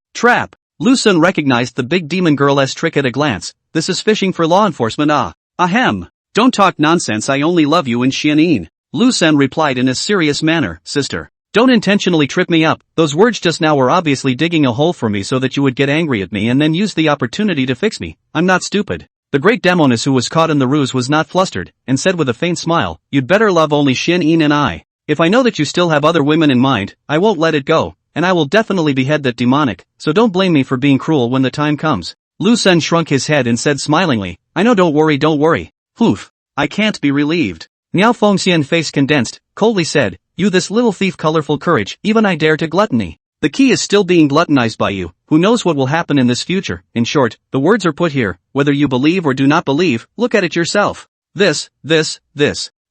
Lucen recognized the big demon girl's trick at a glance. This is fishing for law enforcement. Ahem. Don't talk nonsense, I only love you and Xianyin. Lucen replied in a serious manner, sister. Don't intentionally trip me up, those words just now were obviously digging a hole for me so that you would get angry at me and then use the opportunity to fix me. I'm not stupid. The great Demoness who was caught in the ruse was not flustered, and said with a faint smile, you'd better love only Xianyin and I. If I know that you still have other women in mind, I won't let it go. And I will definitely behead that demonic, so don't blame me for being cruel when the time comes. Lucen shrunk his head and said smilingly, I know, don't worry. Poof. I can't be relieved. Miao Fengxian face condensed, coldly said, you this little thief, colorful courage, even I dare to gluttony. The key is still being gluttonized by you, who knows what will happen in this future. In short, the words are put here, whether you believe or do not believe, look at it yourself. This.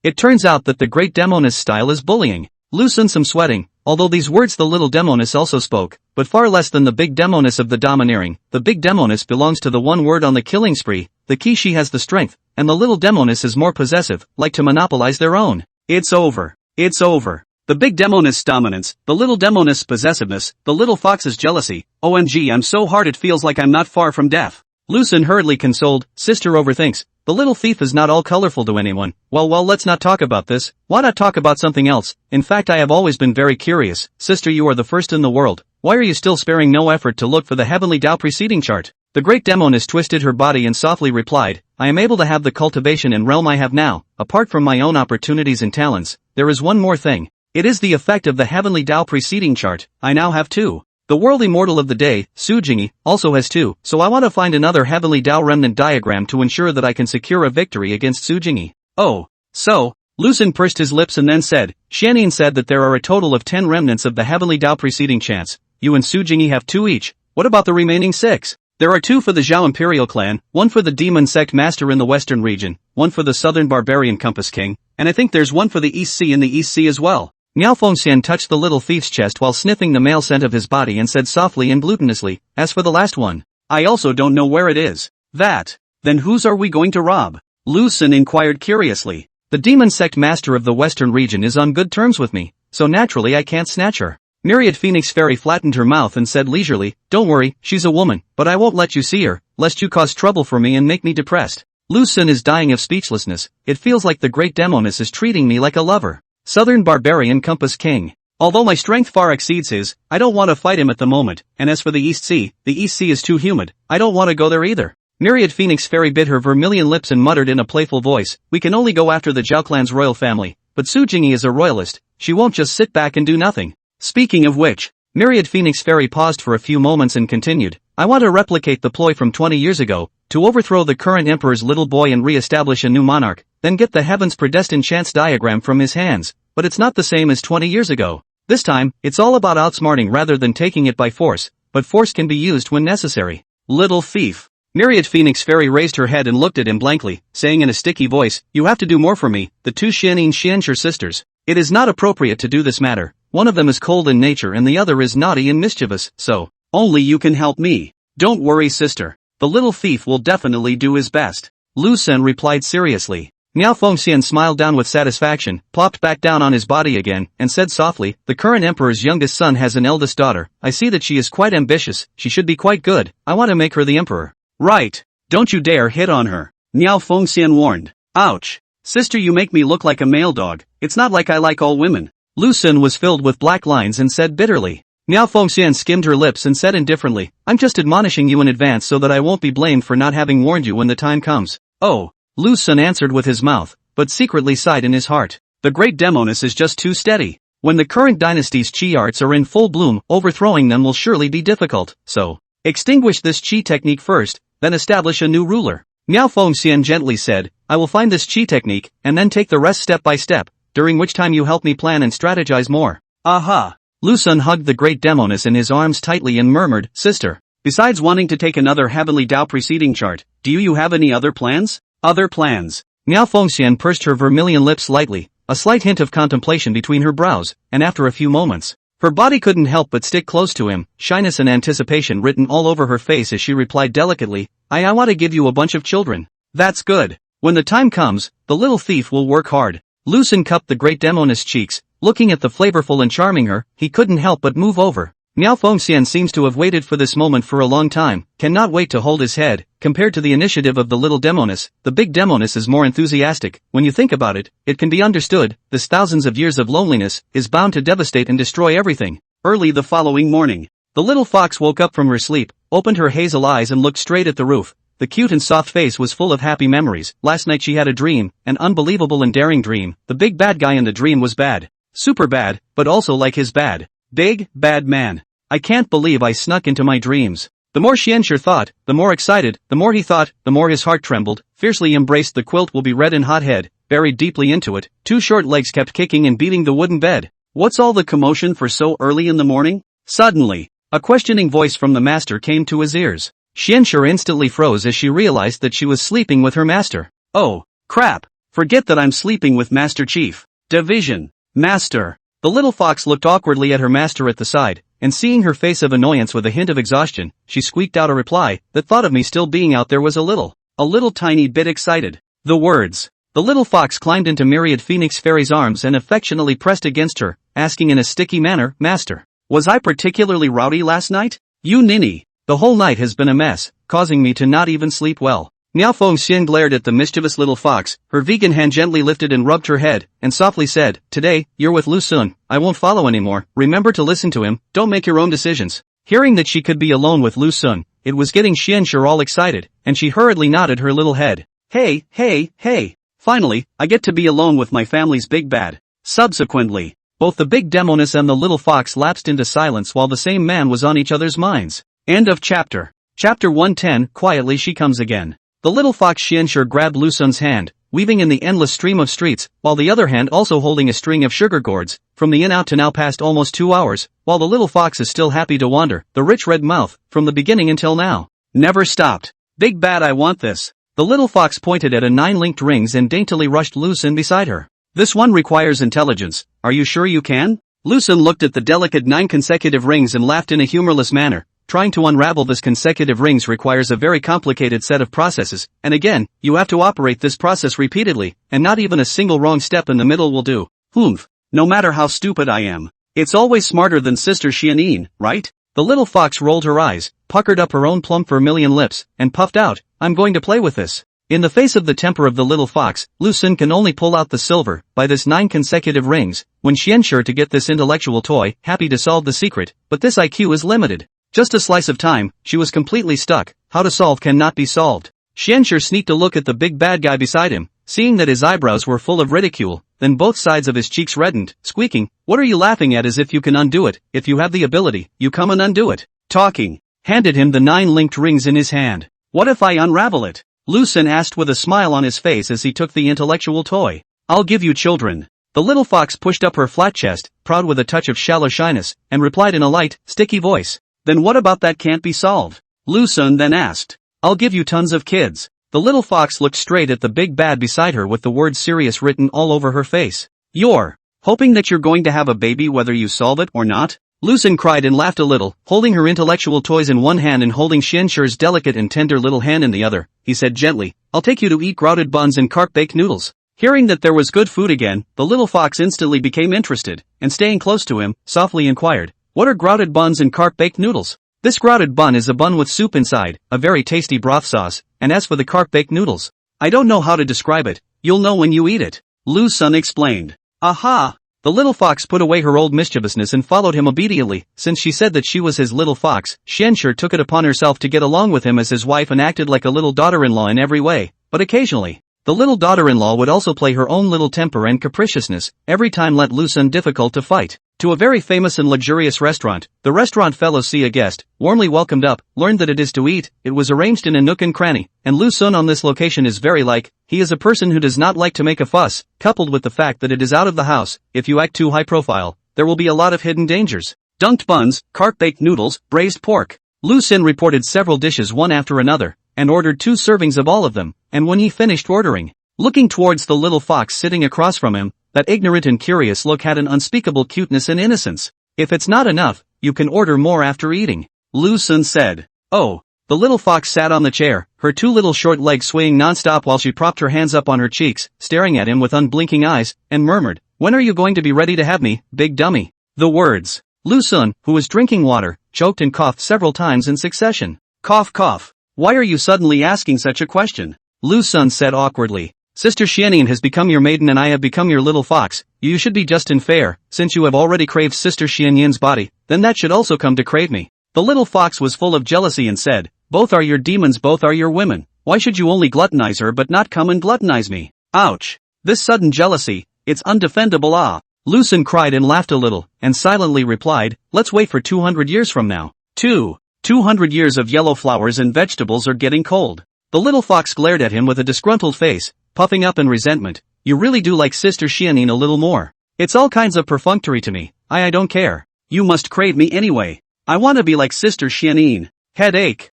It turns out that the great Demoness style is bullying. Lucen some sweating. Although these words the little Demoness also spoke, but far less than the big Demoness of the domineering. The big Demoness belongs to the one word on the killing spree, the key she has the strength, and the little Demoness is more possessive, like to monopolize their own. It's over. The big Demoness dominance, the little Demoness possessiveness, the little fox's jealousy. OMG, I'm so hard it feels like I'm not far from death. Lucen hurriedly consoled, sister overthinks. The little thief is not all colorful to anyone. Well, let's not talk about this. Why not talk about something else? In fact, I have always been very curious. Sister, you are the first in the world. Why are you still sparing no effort to look for the heavenly Tao preceding chart? The great Demoness twisted her body and softly replied, I am able to have the cultivation and realm I have now. Apart from my own opportunities and talents, there is one more thing. It is the effect of the heavenly Tao preceding chart. I now have 2. The world immortal of the day, Su Jingyi, also has 2, so I want to find another heavenly Tao remnant diagram to ensure that I can secure a victory against Su Jingyi. Oh. So, Lu Xun pursed his lips and then said, Xianyin said that there are a total of 10 remnants of the heavenly Tao preceding chants. You and Su Jingyi have 2 each. What about the remaining 6? There are 2 for the Zhao Imperial clan, 1 for the Demon Sect Master in the Western region, 1 for the Southern Barbarian Compass King, and I think there's 1 for the East Sea in the East Sea as well. Miao Fengxian touched the little thief's chest while sniffing the male scent of his body and said softly and glutinously, as for the last one, I also don't know where it is. That. Then whose are we going to rob? Lu Xun inquired curiously. The Demon Sect Master of the Western region is on good terms with me, so naturally I can't snatch her. Myriad Phoenix Fairy flattened her mouth and said leisurely, don't worry, she's a woman, but I won't let you see her, lest you cause trouble for me and make me depressed. Lu Xun is dying of speechlessness. It feels like the great Demoness is treating me like a lover. Southern Barbarian Compass King. Although my strength far exceeds his, I don't want to fight him at the moment, and as for the East Sea is too humid, I don't want to go there either. Myriad Phoenix Fairy bit her vermilion lips and muttered in a playful voice, we can only go after the Zhao clan's royal family, but Su Jingyi is a royalist, she won't just sit back and do nothing. Speaking of which, Myriad Phoenix Fairy paused for a few moments and continued, I want to replicate the ploy from 20 years ago, to overthrow the current emperor's little boy and re-establish a new monarch, then get the heavens predestined chance diagram from his hands, but it's not the same as 20 years ago. This time, it's all about outsmarting rather than taking it by force, but force can be used when necessary. Little thief. Myriad Phoenix Fairy raised her head and looked at him blankly, saying in a sticky voice, you have to do more for me, the 2 Xianxue sisters. It is not appropriate to do this matter. One of them is cold in nature and the other is naughty and mischievous, so, only you can help me. Don't worry sister. The little thief will definitely do his best. Lu Xun replied seriously. Miao Fengxian smiled down with satisfaction, plopped back down on his body again, and said softly, the current emperor's youngest son has an eldest daughter. I see that she is quite ambitious, she should be quite good, I want to make her the emperor. Right. Don't you dare hit on her. Miao Fengxian warned. Ouch. Sister, you make me look like a male dog. It's not like I like all women. Lu Xun was filled with black lines and said bitterly. Miao Fengxian skimmed her lips and said indifferently, I'm just admonishing you in advance so that I won't be blamed for not having warned you when the time comes. Oh. Lu Xun answered with his mouth, but secretly sighed in his heart. The great Demoness is just too steady. When the current dynasty's chi arts are in full bloom, overthrowing them will surely be difficult, so extinguish this chi technique first, then establish a new ruler. Miao Fengxian gently said, I will find this chi technique, and then take the rest step by step, during which time you help me plan and strategize more. Aha! Lu Xun hugged the great Demoness in his arms tightly and murmured, sister, besides wanting to take another heavenly Tao preceding chart, do you have any other plans? Other plans. Miao Fengxian pursed her vermilion lips slightly, a slight hint of contemplation between her brows, and after a few moments, her body couldn't help but stick close to him, shyness and anticipation written all over her face as she replied delicately, I want to give you a bunch of children. That's good. When the time comes, the little thief will work hard. Lu Xun cupped the great Demoness' cheeks, looking at the flavorful and charming her, he couldn't help but move over. Miao Fengxian seems to have waited for this moment for a long time, cannot wait to hold his head. Compared to the initiative of the little Demoness, the big Demoness is more enthusiastic. When you think about it, it can be understood, this thousands of years of loneliness is bound to devastate and destroy everything. Early the following morning, the little fox woke up from her sleep, opened her hazel eyes and looked straight at the roof. The cute and soft face was full of happy memories. Last night she had a dream, an unbelievable and daring dream. The big bad guy in the dream was bad. Super bad, but also like his bad. Big, bad man. I can't believe I snuck into my dreams. The more Xianxue thought, the more excited, the more he thought, the more his heart trembled, fiercely embraced the quilt will be red and hot head, buried deeply into it, 2 short legs kept kicking and beating the wooden bed. What's all the commotion for so early in the morning? Suddenly, a questioning voice from the master came to his ears. Xianxue instantly froze as she realized that she was sleeping with her master. Oh, crap. Forget that I'm sleeping with Master Chief. Division. Master. The little fox looked awkwardly at her master at the side, and seeing her face of annoyance with a hint of exhaustion, she squeaked out a reply that thought of me still being out there was a little tiny bit excited. The words. The little fox climbed into Myriad Phoenix Fairy's arms and affectionately pressed against her, asking in a sticky manner, Master, was I particularly rowdy last night? You ninny. The whole night has been a mess, causing me to not even sleep well. Miao Fengxian glared at the mischievous little fox, her vegan hand gently lifted and rubbed her head, and softly said, Today, you're with Lu Xun, I won't follow anymore, remember to listen to him, don't make your own decisions. Hearing that she could be alone with Lu Xun, it was getting Xianxue all excited, and she hurriedly nodded her little head. Hey, hey, hey. Finally, I get to be alone with my family's big bad. Subsequently, both the big Demoness and the little fox lapsed into silence while the same man was on each other's minds. End of chapter. Chapter 110, quietly she comes again. The little fox Xianxue grabbed Lu Sun's hand, weaving in the endless stream of streets, while the other hand also holding a string of sugar gourds. From the inn out to now past almost 2 hours, while the little fox is still happy to wander, the rich red mouth, from the beginning until now, never stopped. Big bad, I want this. The little fox pointed at a 9 linked rings and daintily rushed Lu Sun beside her. This one requires intelligence. Are you sure you can? Lu Sun looked at the delicate 9 consecutive rings and laughed in a humorless manner. Trying to unravel this consecutive rings requires a very complicated set of processes, and again, you have to operate this process repeatedly, and not even a single wrong step in the middle will do. Humph. No matter how stupid I am, it's always smarter than Sister Xianyin, right? The little fox rolled her eyes, puckered up her own plump vermilion lips, and puffed out, I'm going to play with this. In the face of the temper of the little fox, Lu Sun can only pull out the silver, by this 9 consecutive rings, when Xianxue to get this intellectual toy, happy to solve the secret, but this IQ is limited. Just a slice of time, she was completely stuck. How to solve cannot be solved. Xianxue sneaked a look at the big bad guy beside him, seeing that his eyebrows were full of ridicule, then both sides of his cheeks reddened, squeaking, what are you laughing at? As if you can undo it. If you have the ability, you come and undo it. Talking. Handed him the 9 linked rings in his hand. What if I unravel it? Lu Sun asked with a smile on his face as he took the intellectual toy. I'll give you children. The little fox pushed up her flat chest, proud with a touch of shallow shyness, and replied in a light, sticky voice. Then what about that can't be solved? Lu Sun then asked. I'll give you tons of kids. The little fox looked straight at the big bad beside her with the word serious written all over her face. You're hoping that you're going to have a baby whether you solve it or not? Lu Sun cried and laughed a little, holding her intellectual toys in one hand and holding Xianxue's delicate and tender little hand in the other. He said gently, I'll take you to eat grouted buns and carp-baked noodles. Hearing that there was good food again, the little fox instantly became interested, and staying close to him, softly inquired, what are grouted buns and carp-baked noodles? This grouted bun is a bun with soup inside, a very tasty broth sauce, and as for the carp-baked noodles, I don't know how to describe it, you'll know when you eat it. Lu Sun explained. Aha! The little fox put away her old mischievousness and followed him obediently. Since she said that she was his little fox, Xianxue took it upon herself to get along with him as his wife and acted like a little daughter-in-law in every way, but occasionally, the little daughter-in-law would also play her own little temper and capriciousness, every time let Lu Sun difficult to fight. To a very famous and luxurious restaurant, the restaurant fellow see a guest, warmly welcomed up, learned that it is to eat, it was arranged in a nook and cranny, and Lu Sun on this location is very like, he is a person who does not like to make a fuss, coupled with the fact that it is out of the house, if you act too high profile, there will be a lot of hidden dangers. Dunked buns, carp-baked noodles, braised pork. Lu Sun reported several dishes one after another, and ordered 2 servings of all of them, and when he finished ordering, looking towards the little fox sitting across from him, that ignorant and curious look had an unspeakable cuteness and innocence. If it's not enough, you can order more after eating. Lu Sun said. Oh. The little fox sat on the chair, her 2 little short legs swaying non-stop while she propped her hands up on her cheeks, staring at him with unblinking eyes, and murmured, when are you going to be ready to have me, big dummy? The words. Lu Sun, who was drinking water, choked and coughed several times in succession. Cough cough. Why are you suddenly asking such a question? Lu Sun said awkwardly. Sister Xianyin has become your maiden and I have become your little fox. You should be just and fair, since you have already craved Sister Xianyin's body, then that should also come to crave me. The little fox was full of jealousy and said, both are your demons, both are your women. Why should you only gluttonize her but not come and gluttonize me? Ouch. This sudden jealousy, it's undefendable. Ah. Lu Sun cried and laughed a little, and silently replied, let's wait for 200 years from now. 200 years of yellow flowers and vegetables are getting cold. The little fox glared at him with a disgruntled face, puffing up in resentment. You really do like Sister Xianyin a little more. It's all kinds of perfunctory to me. I don't care. You must crave me anyway. I want to be like Sister Xianyin. Headache.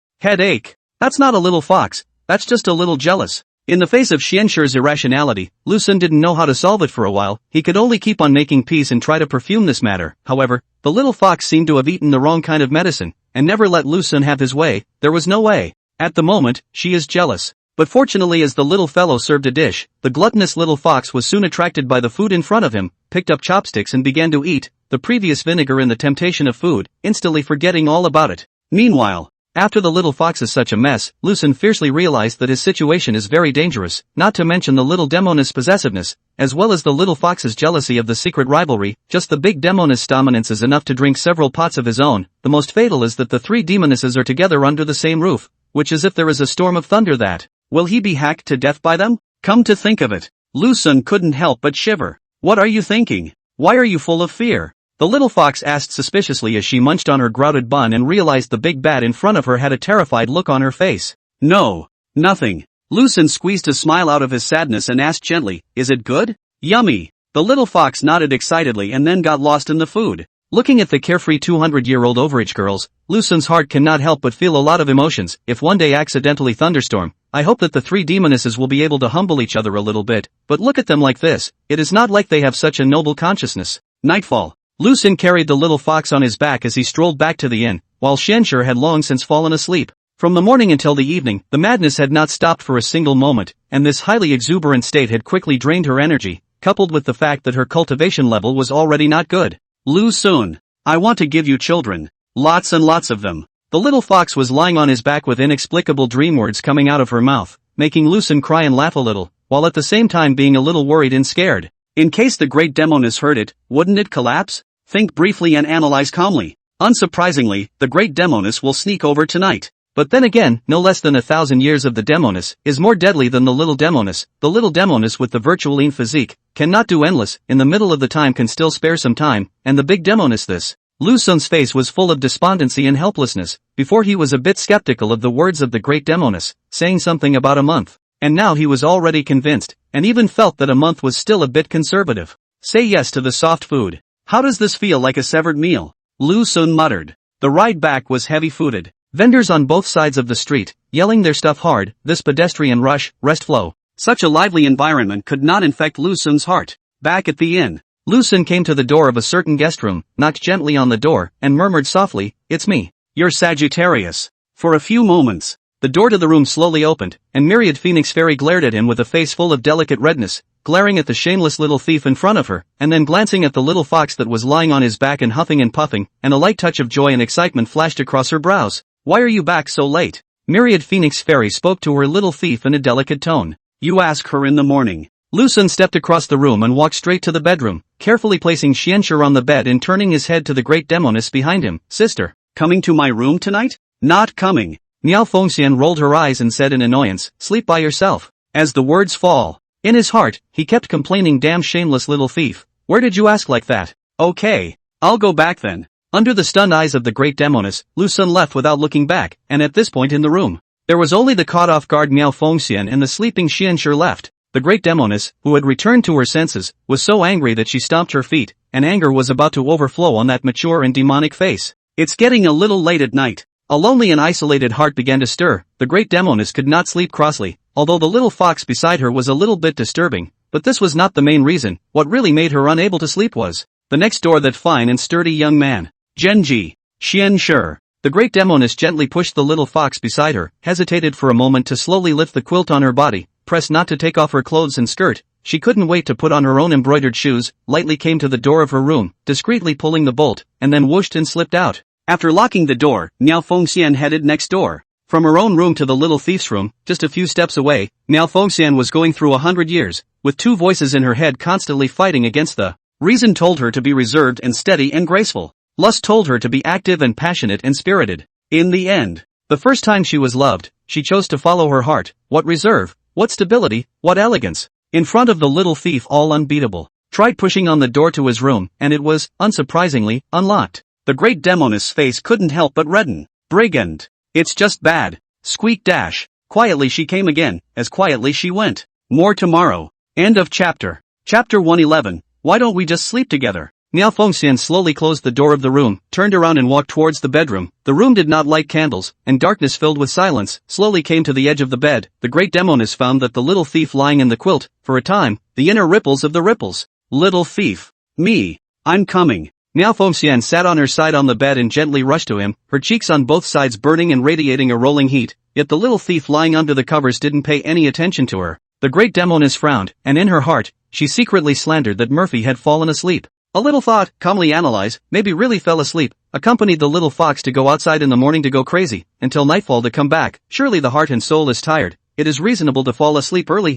That's not a little fox, that's just a little jealous. In the face of Xianxue's irrationality, Lu Sun didn't know how to solve it for a while. He could only keep on making peace and try to perfume this matter. However, the little fox seemed to have eaten the wrong kind of medicine, and never let Lu Sun have his way. There was no way. At the moment, she is jealous. But fortunately, as the little fellow served a dish, the gluttonous little fox was soon attracted by the food in front of him, picked up chopsticks and began to eat, the previous vinegar and the temptation of food, instantly forgetting all about it. Meanwhile, after the little fox is such a mess, Lu Sun fiercely realized that his situation is very dangerous, not to mention the little Demoness' possessiveness, as well as the little fox's jealousy of the secret rivalry. Just the big Demoness' dominance is enough to drink several pots of his own. The most fatal is that the 3 demonesses are together under the same roof, which is if there is a storm of thunder that Will he be hacked to death by them? Come to think of it, Lu Sun couldn't help but shiver. What are you thinking? Why are you full of fear? The little fox asked suspiciously as she munched on her grouted bun and realized the big bat in front of her had a terrified look on her face. No, nothing. Lu Sun squeezed a smile out of his sadness and asked gently, is it good? Yummy. The little fox nodded excitedly and then got lost in the food. Looking at the carefree 200-year-old overage girls, Lu Sun's heart cannot help but feel a lot of emotions. If one day accidentally thunderstorm, I hope that the three demonesses will be able to humble each other a little bit, but look at them like this, it is not like they have such a noble consciousness. Nightfall. Lu Sun carried the little fox on his back as he strolled back to the inn, while Xianxue had long since fallen asleep. From the morning until the evening, the madness had not stopped for a single moment, and this highly exuberant state had quickly drained her energy, coupled with the fact that her cultivation level was already not good. Lu Sun, I want to give you children. Lots and lots of them. The little fox was lying on his back with inexplicable dream words coming out of her mouth, making Lu Sun cry and laugh a little, while at the same time being a little worried and scared. In case the great Demoness heard it, wouldn't it collapse? Think briefly and analyze calmly. Unsurprisingly, the great Demoness will sneak over tonight. But then again, no less than 1,000 years of the Demoness is more deadly than the little Demoness. The little Demoness with the virtualine physique cannot do endless, in the middle of the time can still spare some time, and the big Demoness this. Lu Sun's face was full of despondency and helplessness. Before he was a bit skeptical of the words of the great Demoness, saying something about a month. And now he was already convinced, and even felt that a month was still a bit conservative. Say yes to the soft food. How does this feel like a severed meal? Lu Sun muttered. The ride back was heavy-footed. Vendors on both sides of the street, yelling their stuff hard, this pedestrian rush, rest flow. Such a lively environment could not infect Lu Sun's heart. Back at the inn, Lu Sun came to the door of a certain guest room, knocked gently on the door, and murmured softly, it's me. You're Sagittarius. For a few moments, the door to the room slowly opened, and myriad Phoenix Fairy glared at him with a face full of delicate redness, glaring at the shameless little thief in front of her, and then glancing at the little fox that was lying on his back and huffing and puffing, and a light touch of joy and excitement flashed across her brows. Why are you back so late? Myriad Phoenix Fairy spoke to her little thief in a delicate tone. You ask her in the morning. Lu Sun stepped across the room and walked straight to the bedroom, carefully placing Xianxue on the bed and turning his head to the great Demoness behind him. Sister, coming to my room tonight? Not coming. Miao Fengxian rolled her eyes and said in annoyance, sleep by yourself. As the words fall, in his heart, he kept complaining, damn shameless little thief. Where did you ask like that? Okay, I'll go back then. Under the stunned eyes of the great Demoness, Lu Sun left without looking back, and at this point in the room, there was only the caught off guard Miao Fengxian and the sleeping Xianxue left. The great Demoness, who had returned to her senses, was so angry that she stomped her feet, and anger was about to overflow on that mature and demonic face. It's getting a little late at night. A lonely and isolated heart began to stir. The great Demoness could not sleep crossly, although the little fox beside her was a little bit disturbing, but this was not the main reason. What really made her unable to sleep was the next door, that fine and sturdy young man. Genji. Xianxue. The great Demoness gently pushed the little fox beside her, hesitated for a moment to slowly lift the quilt on her body, pressed not to take off her clothes and skirt. She couldn't wait to put on her own embroidered shoes, lightly came to the door of her room, discreetly pulling the bolt, and then whooshed and slipped out. After locking the door, Miao Fengxian headed next door. From her own room to the little thief's room, just a few steps away, Miao Fengxian was going through 100 years, with two voices in her head constantly fighting against the reason told her to be reserved and steady and graceful. Lust told her to be active and passionate and spirited. In the end, the first time she was loved, she chose to follow her heart. What reserve, what stability, what elegance. In front of the little thief, all unbeatable. Tried pushing on the door to his room, and it was, unsurprisingly, unlocked. The great Demoness' face couldn't help but redden. Brigand. It's just bad. Squeak dash. Quietly she came again, as quietly she went. More tomorrow. End of chapter. Chapter 111. Why don't we just sleep together? Miao Fengxian slowly closed the door of the room, turned around and walked towards the bedroom. The room did not light candles, and darkness filled with silence, slowly came to the edge of the bed. The great Demoness found that the little thief lying in the quilt, for a time, the inner ripples of the ripples. Little thief. Me. I'm coming. Miao Fengxian sat on her side on the bed and gently rushed to him, her cheeks on both sides burning and radiating a rolling heat, yet the little thief lying under the covers didn't pay any attention to her. The great Demoness frowned, and in her heart, she secretly slandered that Murphy had fallen asleep. A little thought, calmly analyze, maybe really fell asleep, accompanied the little fox to go outside in the morning to go crazy, until nightfall to come back. Surely the heart and soul is tired, it is reasonable to fall asleep early.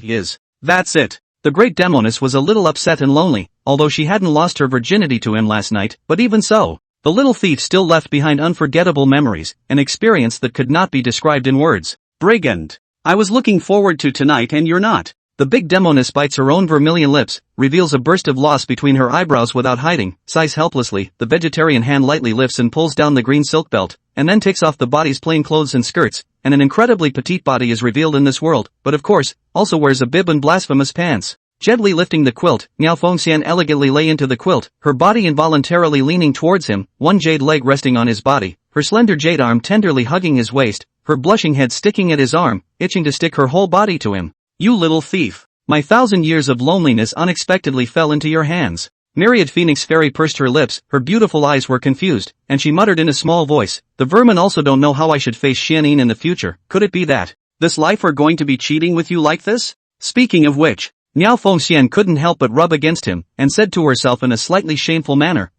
That's it. The great Demoness was a little upset and lonely, although she hadn't lost her virginity to him last night, but even so, the little thief still left behind unforgettable memories, an experience that could not be described in words. Brigand. I was looking forward to tonight and you're not. The big Demoness bites her own vermilion lips, reveals a burst of loss between her eyebrows without hiding, sighs helplessly, the vegetarian hand lightly lifts and pulls down the green silk belt, and then takes off the body's plain clothes and skirts, and an incredibly petite body is revealed in this world, but of course, also wears a bib and blasphemous pants. Gently lifting the quilt, Miao Fengxian elegantly lay into the quilt, her body involuntarily leaning towards him, one jade leg resting on his body, her slender jade arm tenderly hugging his waist, her blushing head sticking at his arm, itching to stick her whole body to him. You little thief. My 1,000 years of loneliness unexpectedly fell into your hands. Myriad Phoenix Fairy pursed her lips, her beautiful eyes were confused, and she muttered in a small voice, the vermin also don't know how I should face Xianin in the future. Could it be that this life are going to be cheating with you like this? Speaking of which, Miao Fengxian couldn't help but rub against him, and said to herself in a slightly shameful manner,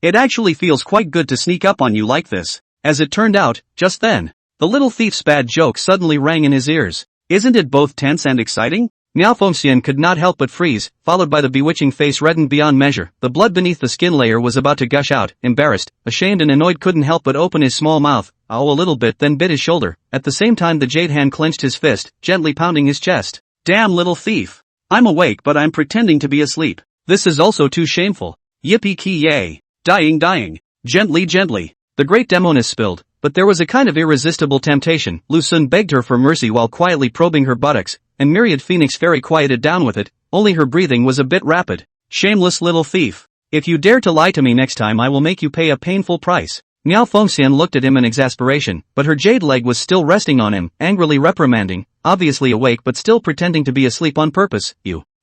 it actually feels quite good to sneak up on you like this. As it turned out, just then, the little thief's bad joke suddenly rang in his ears. Isn't it both tense and exciting? Miao Fengxian could not help but freeze, followed by the bewitching face reddened beyond measure. The blood beneath the skin layer was about to gush out. Embarrassed, ashamed and annoyed, couldn't help but open his small mouth, a little bit, then bit his shoulder. At the same time the jade hand clenched his fist, gently pounding his chest. Damn little thief. I'm awake but I'm pretending to be asleep. This is also too shameful. Yippee-ki-yay. Dying. Gently. The great Demoness spilled, but there was a kind of irresistible temptation. Lu Sun begged her for mercy while quietly probing her buttocks, and Myriad Phoenix Fairy quieted down with it, only her breathing was a bit rapid. Shameless little thief. If you dare to lie to me next time I will make you pay a painful price. Miao Fengxian looked at him in exasperation, but her jade leg was still resting on him, angrily reprimanding, obviously awake but still pretending to be asleep on purpose.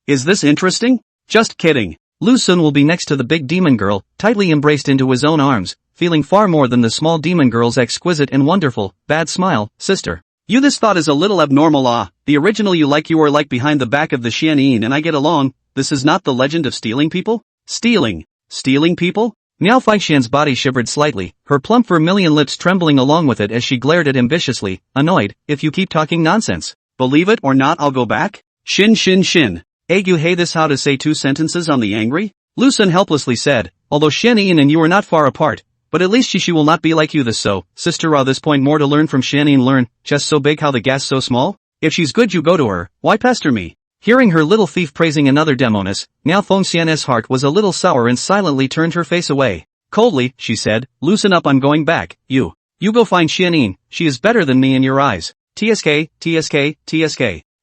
Is this interesting? Just kidding. Lu Sun will be next to the big demon girl, tightly embraced into his own arms, feeling far more than the small demon girl's exquisite and wonderful, bad smile. Sister. This thought is a little abnormal. The original you were like behind the back of the Xianin and I get along. This is not the legend of stealing people? Stealing people? Miao Fengxian's body shivered slightly, her plump vermilion lips trembling along with it as she glared at him viciously, annoyed. If you keep talking nonsense, believe it or not I'll go back? Shin. Agu hey this how to say 2 sentences on the angry? Lu Sun helplessly said, although Xianin and you are not far apart, but at least she will not be like you this so, sister this point more to learn from Xianin learn, chest so big how the gas so small? If she's good you go to her, why pester me? Hearing her little thief praising another Demoness, Miao Fengxian's heart was a little sour and silently turned her face away. Coldly, she said, loosen up I'm going back, you go find Xianin, she is better than me in your eyes. TSK.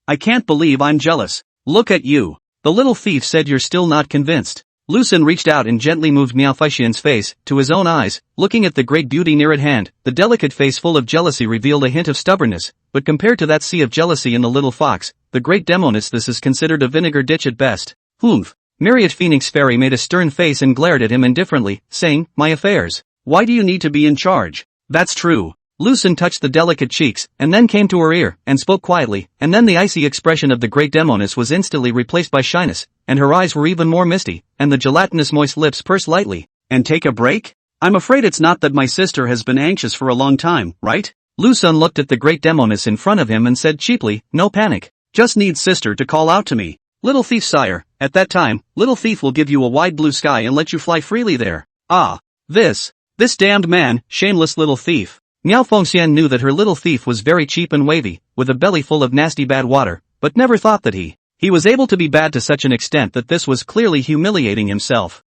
I can't believe I'm jealous. Look at you. The little thief said you're still not convinced. Lu Sun reached out and gently moved Miao Fengxian's face to his own eyes, looking at the great beauty near at hand. The delicate face full of jealousy revealed a hint of stubbornness, but compared to that sea of jealousy in the little fox, the great Demoness, this is considered a vinegar ditch at best. Humph. Myriad Phoenix Fairy made a stern face and glared at him indifferently, saying, my affairs. Why do you need to be in charge? That's true. Lu Sun touched the delicate cheeks, and then came to her ear, and spoke quietly, and then the icy expression of the great Demoness was instantly replaced by shyness, and her eyes were even more misty, and the gelatinous moist lips pursed lightly. And take a break? I'm afraid it's not that my sister has been anxious for a long time, right? Lu Sun looked at the great Demoness in front of him and said cheaply, no panic. Just need sister to call out to me. Little thief sire, at that time, little thief will give you a wide blue sky and let you fly freely there. This damned man, shameless little thief. Miao Fengxian knew that her little thief was very cheap and wavy, with a belly full of nasty bad water, but never thought that he was able to be bad to such an extent that this was clearly humiliating himself.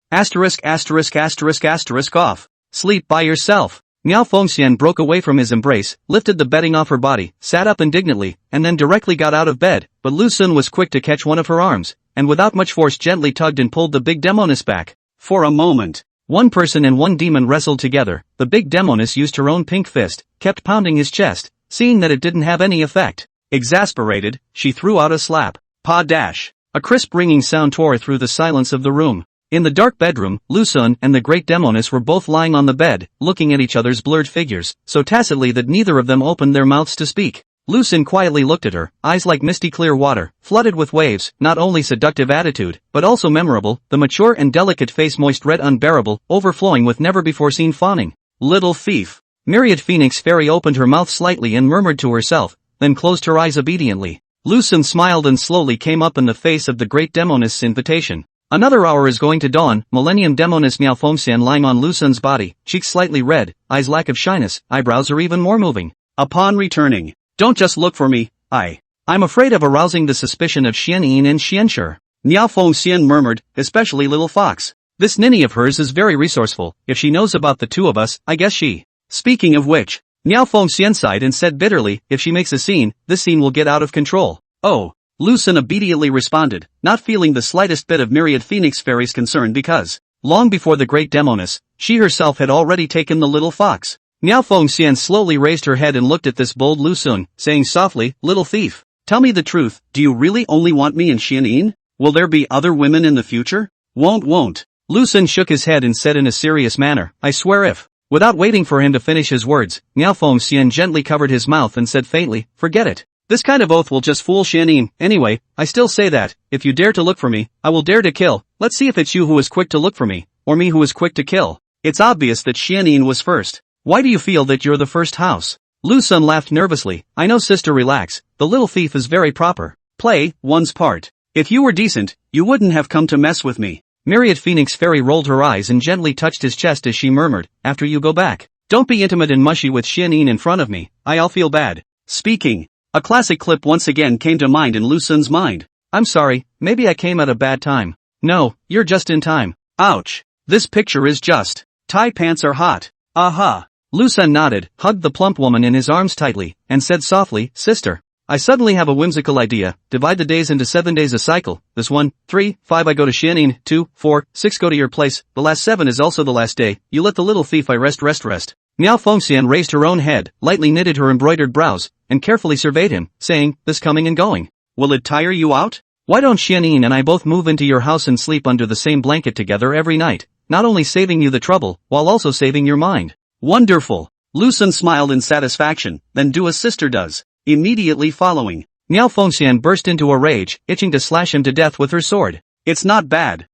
Off. Sleep by yourself. Miao Fengxian broke away from his embrace, lifted the bedding off her body, sat up indignantly, and then directly got out of bed, but Lu Sun was quick to catch one of her arms, and without much force gently tugged and pulled the big Demoness back. For a moment, one person and one demon wrestled together. The big Demoness used her own pink fist, kept pounding his chest, seeing that it didn't have any effect. Exasperated, she threw out a slap. Pa dash. A crisp ringing sound tore through the silence of the room. In the dark bedroom, Lu Sun and the great Demoness were both lying on the bed, looking at each other's blurred figures, so tacitly that neither of them opened their mouths to speak. Lu Sun quietly looked at her, eyes like misty clear water, flooded with waves, not only seductive attitude, but also memorable, the mature and delicate face moist red unbearable, overflowing with never-before-seen fawning. Little thief. Myriad Phoenix Fairy opened her mouth slightly and murmured to herself, then closed her eyes obediently. Lu Sun smiled and slowly came up in the face of the great Demoness' invitation. Another hour is going to dawn. Millennium Demoness Miao Fengxian lying on Lu Sun's body, cheeks slightly red, eyes lack of shyness, eyebrows are even more moving. Upon returning, don't just look for me, I'm afraid of arousing the suspicion of Xianyin and Xianshi. Niao Fengxian murmured, especially little fox. This ninny of hers is very resourceful. If she knows about the two of us, I guess she. Speaking of which, Niao Fengxian sighed and said bitterly, if she makes a scene, this scene will get out of control. Oh. Lu Sun immediately responded, not feeling the slightest bit of myriad phoenix fairy's concern because, long before the great Demoness, she herself had already taken the little fox. Niao Fengxian slowly raised her head and looked at this bold Lu Sun, saying softly, little thief. Tell me the truth, do you really only want me and Xianyin? Will there be other women in the future? Won't. Lu Sun shook his head and said in a serious manner, I swear if. Without waiting for him to finish his words, Niao Fengxian gently covered his mouth and said faintly, forget it. This kind of oath will just fool Xianyin. Anyway, I still say that, if you dare to look for me, I will dare to kill. Let's see if it's you who is quick to look for me, or me who is quick to kill. It's obvious that Xianyin was first. Why do you feel that you're the first house? Lu Sun laughed nervously. I know sister, relax, the little thief is very proper. Play one's part. If you were decent, you wouldn't have come to mess with me. Myriad Phoenix Fairy rolled her eyes and gently touched his chest as she murmured, after you go back. Don't be intimate and mushy with Xianyin in front of me, I'll feel bad. Speaking. A classic clip once again came to mind in Lu Sun's mind. I'm sorry, maybe I came at a bad time. No, you're just in time. Ouch. This picture is just. Tie pants are hot. Aha. Lu Sun nodded, hugged the plump woman in his arms tightly, and said softly, sister. I suddenly have a whimsical idea, divide the days into 7 days a cycle, this 1, 3, 5 I go to Xianyin, 2, 4, 6 go to your place, the last 7 is also the last day, you let the little thief I rest. Niao Fengxian raised her own head, lightly knitted her embroidered brows, and carefully surveyed him, saying, this coming and going. Will it tire you out? Why don't Xianyin and I both move into your house and sleep under the same blanket together every night, not only saving you the trouble, while also saving your mind. Wonderful. Lu Sun smiled in satisfaction, then do as sister does. Immediately following, Niao Fengxian burst into a rage, itching to slash him to death with her sword. It's not bad.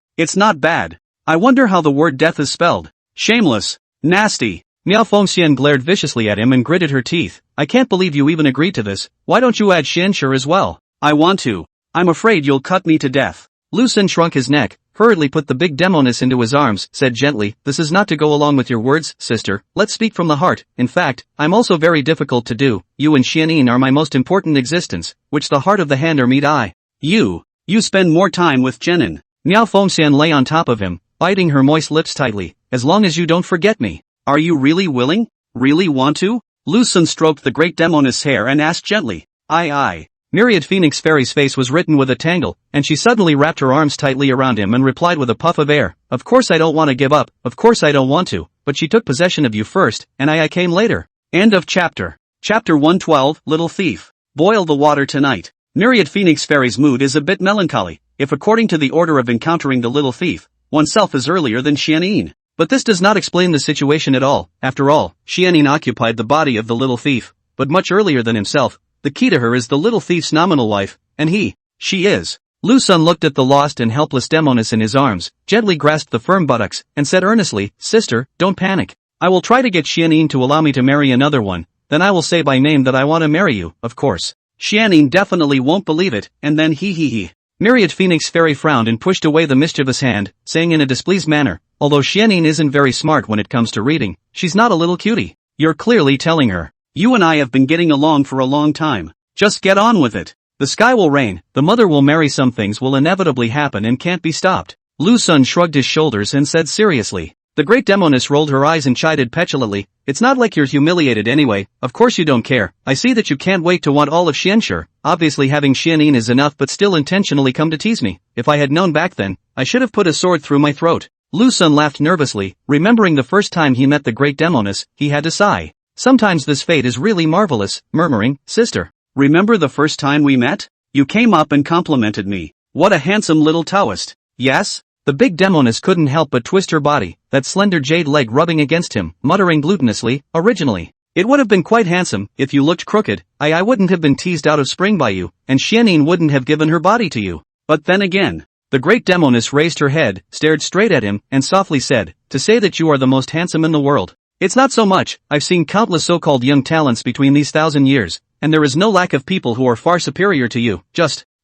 I wonder how the word death is spelled. Shameless. Nasty. Niao Fengxian glared viciously at him and gritted her teeth. I can't believe you even agreed to this. Why don't you add Xianshi as well? I want to. I'm afraid you'll cut me to death. Lu Sun shrunk his neck, hurriedly put the big Demoness into his arms, said gently, this is not to go along with your words, sister, let's speak from the heart. In fact, I'm also very difficult to do. You and Xianyin are my most important existence, which the heart of the hand are meet I. You spend more time with Jenin. Niao Fengxian lay on top of him, biting her moist lips tightly, as long as you don't forget me. Are you really willing? Really want to? Lu Sun stroked the great Demoness' hair and asked gently. Aye. Myriad Phoenix Fairy's face was written with a tangle, and she suddenly wrapped her arms tightly around him and replied with a puff of air, of course I don't want to give up, of course I don't want to, but she took possession of you first, and I came later. End of chapter. Chapter 112, Little Thief. Boil the water tonight. Myriad Phoenix Fairy's mood is a bit melancholy, if according to the order of encountering the little thief, oneself is earlier than Xianyin. But this does not explain the situation at all. After all, Xianyin occupied the body of the little thief, but much earlier than himself. The key to her is the little thief's nominal wife, and she is. Lu Sun looked at the lost and helpless Demoness in his arms, gently grasped the firm buttocks, and said earnestly, sister, don't panic. I will try to get Xianyin to allow me to marry another one, then I will say by name that I want to marry you, of course. Xianyin definitely won't believe it, and then he. Myriad Phoenix Fairy frowned and pushed away the mischievous hand, saying in a displeased manner, although Xianyin isn't very smart when it comes to reading, she's not a little cutie. You're clearly telling her. You and I have been getting along for a long time. Just get on with it. The sky will rain, the mother will marry, some things will inevitably happen and can't be stopped. Lu Sun shrugged his shoulders and said seriously. The great Demoness rolled her eyes and chided petulantly, it's not like you're humiliated anyway, of course you don't care. I see that you can't wait to want all of Xianshi. Obviously having Xianyin is enough, but still intentionally come to tease me. If I had known back then, I should have put a sword through my throat. Lu Sun laughed nervously, remembering the first time he met the great Demoness, he had to sigh. Sometimes this fate is really marvelous, murmuring, sister. Remember the first time we met? You came up and complimented me. What a handsome little Taoist. Yes? The big Demoness couldn't help but twist her body, that slender jade leg rubbing against him, muttering gluttonously, originally. It would have been quite handsome, if you looked crooked. I wouldn't have been teased out of spring by you, and Xianyin wouldn't have given her body to you. But then again. The great Demoness raised her head, stared straight at him, and softly said, to say that you are the most handsome in the world. It's not so much. I've seen countless so-called young talents between these 1,000 years, and there is no lack of people who are far superior to you,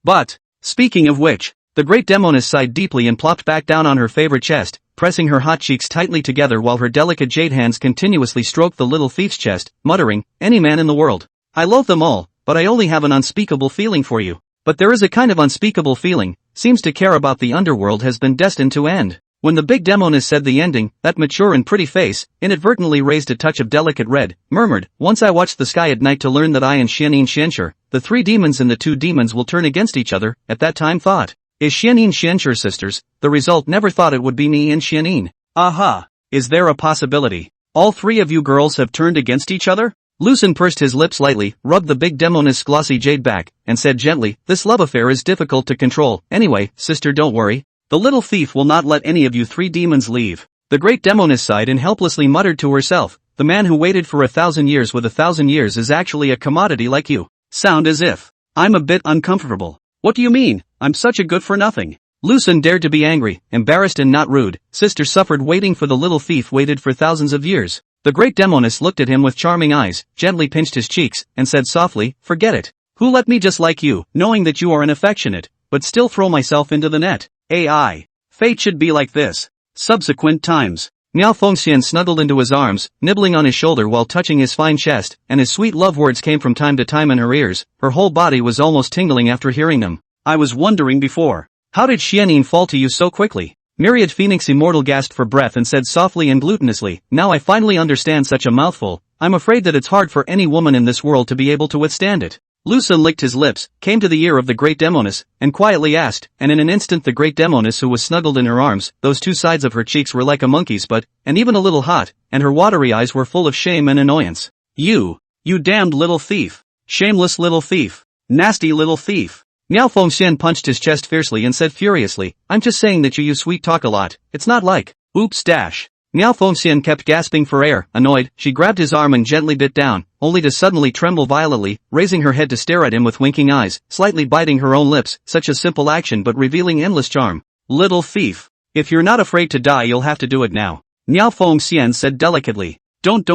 but, speaking of which, the great Demoness sighed deeply and plopped back down on her favorite chest, pressing her hot cheeks tightly together while her delicate jade hands continuously stroked the little thief's chest, muttering, any man in the world. I loathe them all, but I only have an unspeakable feeling for you. But there is a kind of unspeakable feeling, seems to care about the underworld has been destined to end. When the big Demoness said the ending, that mature and pretty face, inadvertently raised a touch of delicate red, murmured, once I watch the sky at night to learn that I and Xianyin Xianxue, the 3 demons and the 2 demons will turn against each other, at that time thought. Is Xianyin Xianxue sisters? The result never thought it would be me and Xianyin. Aha! Is there a possibility? All 3 of you girls have turned against each other? Lucen pursed his lips lightly, rubbed the big Demoness' glossy jade back, and said gently, this love affair is difficult to control. Anyway, sister, don't worry. The little thief will not let any of you 3 demons leave. The great Demoness sighed and helplessly muttered to herself, the man who waited for 1,000 years with 1,000 years is actually a commodity like you. Sound as if. I'm a bit uncomfortable. What do you mean? I'm such a good for nothing. Lucen dared to be angry, embarrassed and not rude. Sister suffered waiting for the little thief waited for thousands of years. The great Demoness looked at him with charming eyes, gently pinched his cheeks, and said softly, forget it. Who let me just like you, knowing that you are an affectionate, but still throw myself into the net? AI. Fate should be like this. Subsequent times. Miao Fengxian snuggled into his arms, nibbling on his shoulder while touching his fine chest, and his sweet love words came from time to time in her ears. Her whole body was almost tingling after hearing them. I was wondering before. How did Xianyin fall to you so quickly? Myriad Phoenix Immortal gasped for breath and said softly and glutinously, now I finally understand such a mouthful. I'm afraid that it's hard for any woman in this world to be able to withstand it. Lucen licked his lips, came to the ear of the great Demoness, and quietly asked, and in an instant the great Demoness who was snuggled in her arms, those 2 sides of her cheeks were like a monkey's butt, and even a little hot, and her watery eyes were full of shame and annoyance. You damned little thief. Shameless little thief. Nasty little thief. Miao Fengxian punched his chest fiercely and said furiously, I'm just saying that you use sweet talk a lot, it's not like, oops dash. Miao Fengxian kept gasping for air, annoyed, she grabbed his arm and gently bit down, only to suddenly tremble violently, raising her head to stare at him with winking eyes, slightly biting her own lips, such a simple action but revealing endless charm. Little thief. If you're not afraid to die you'll have to do it now. Miao Fengxian said delicately. Don't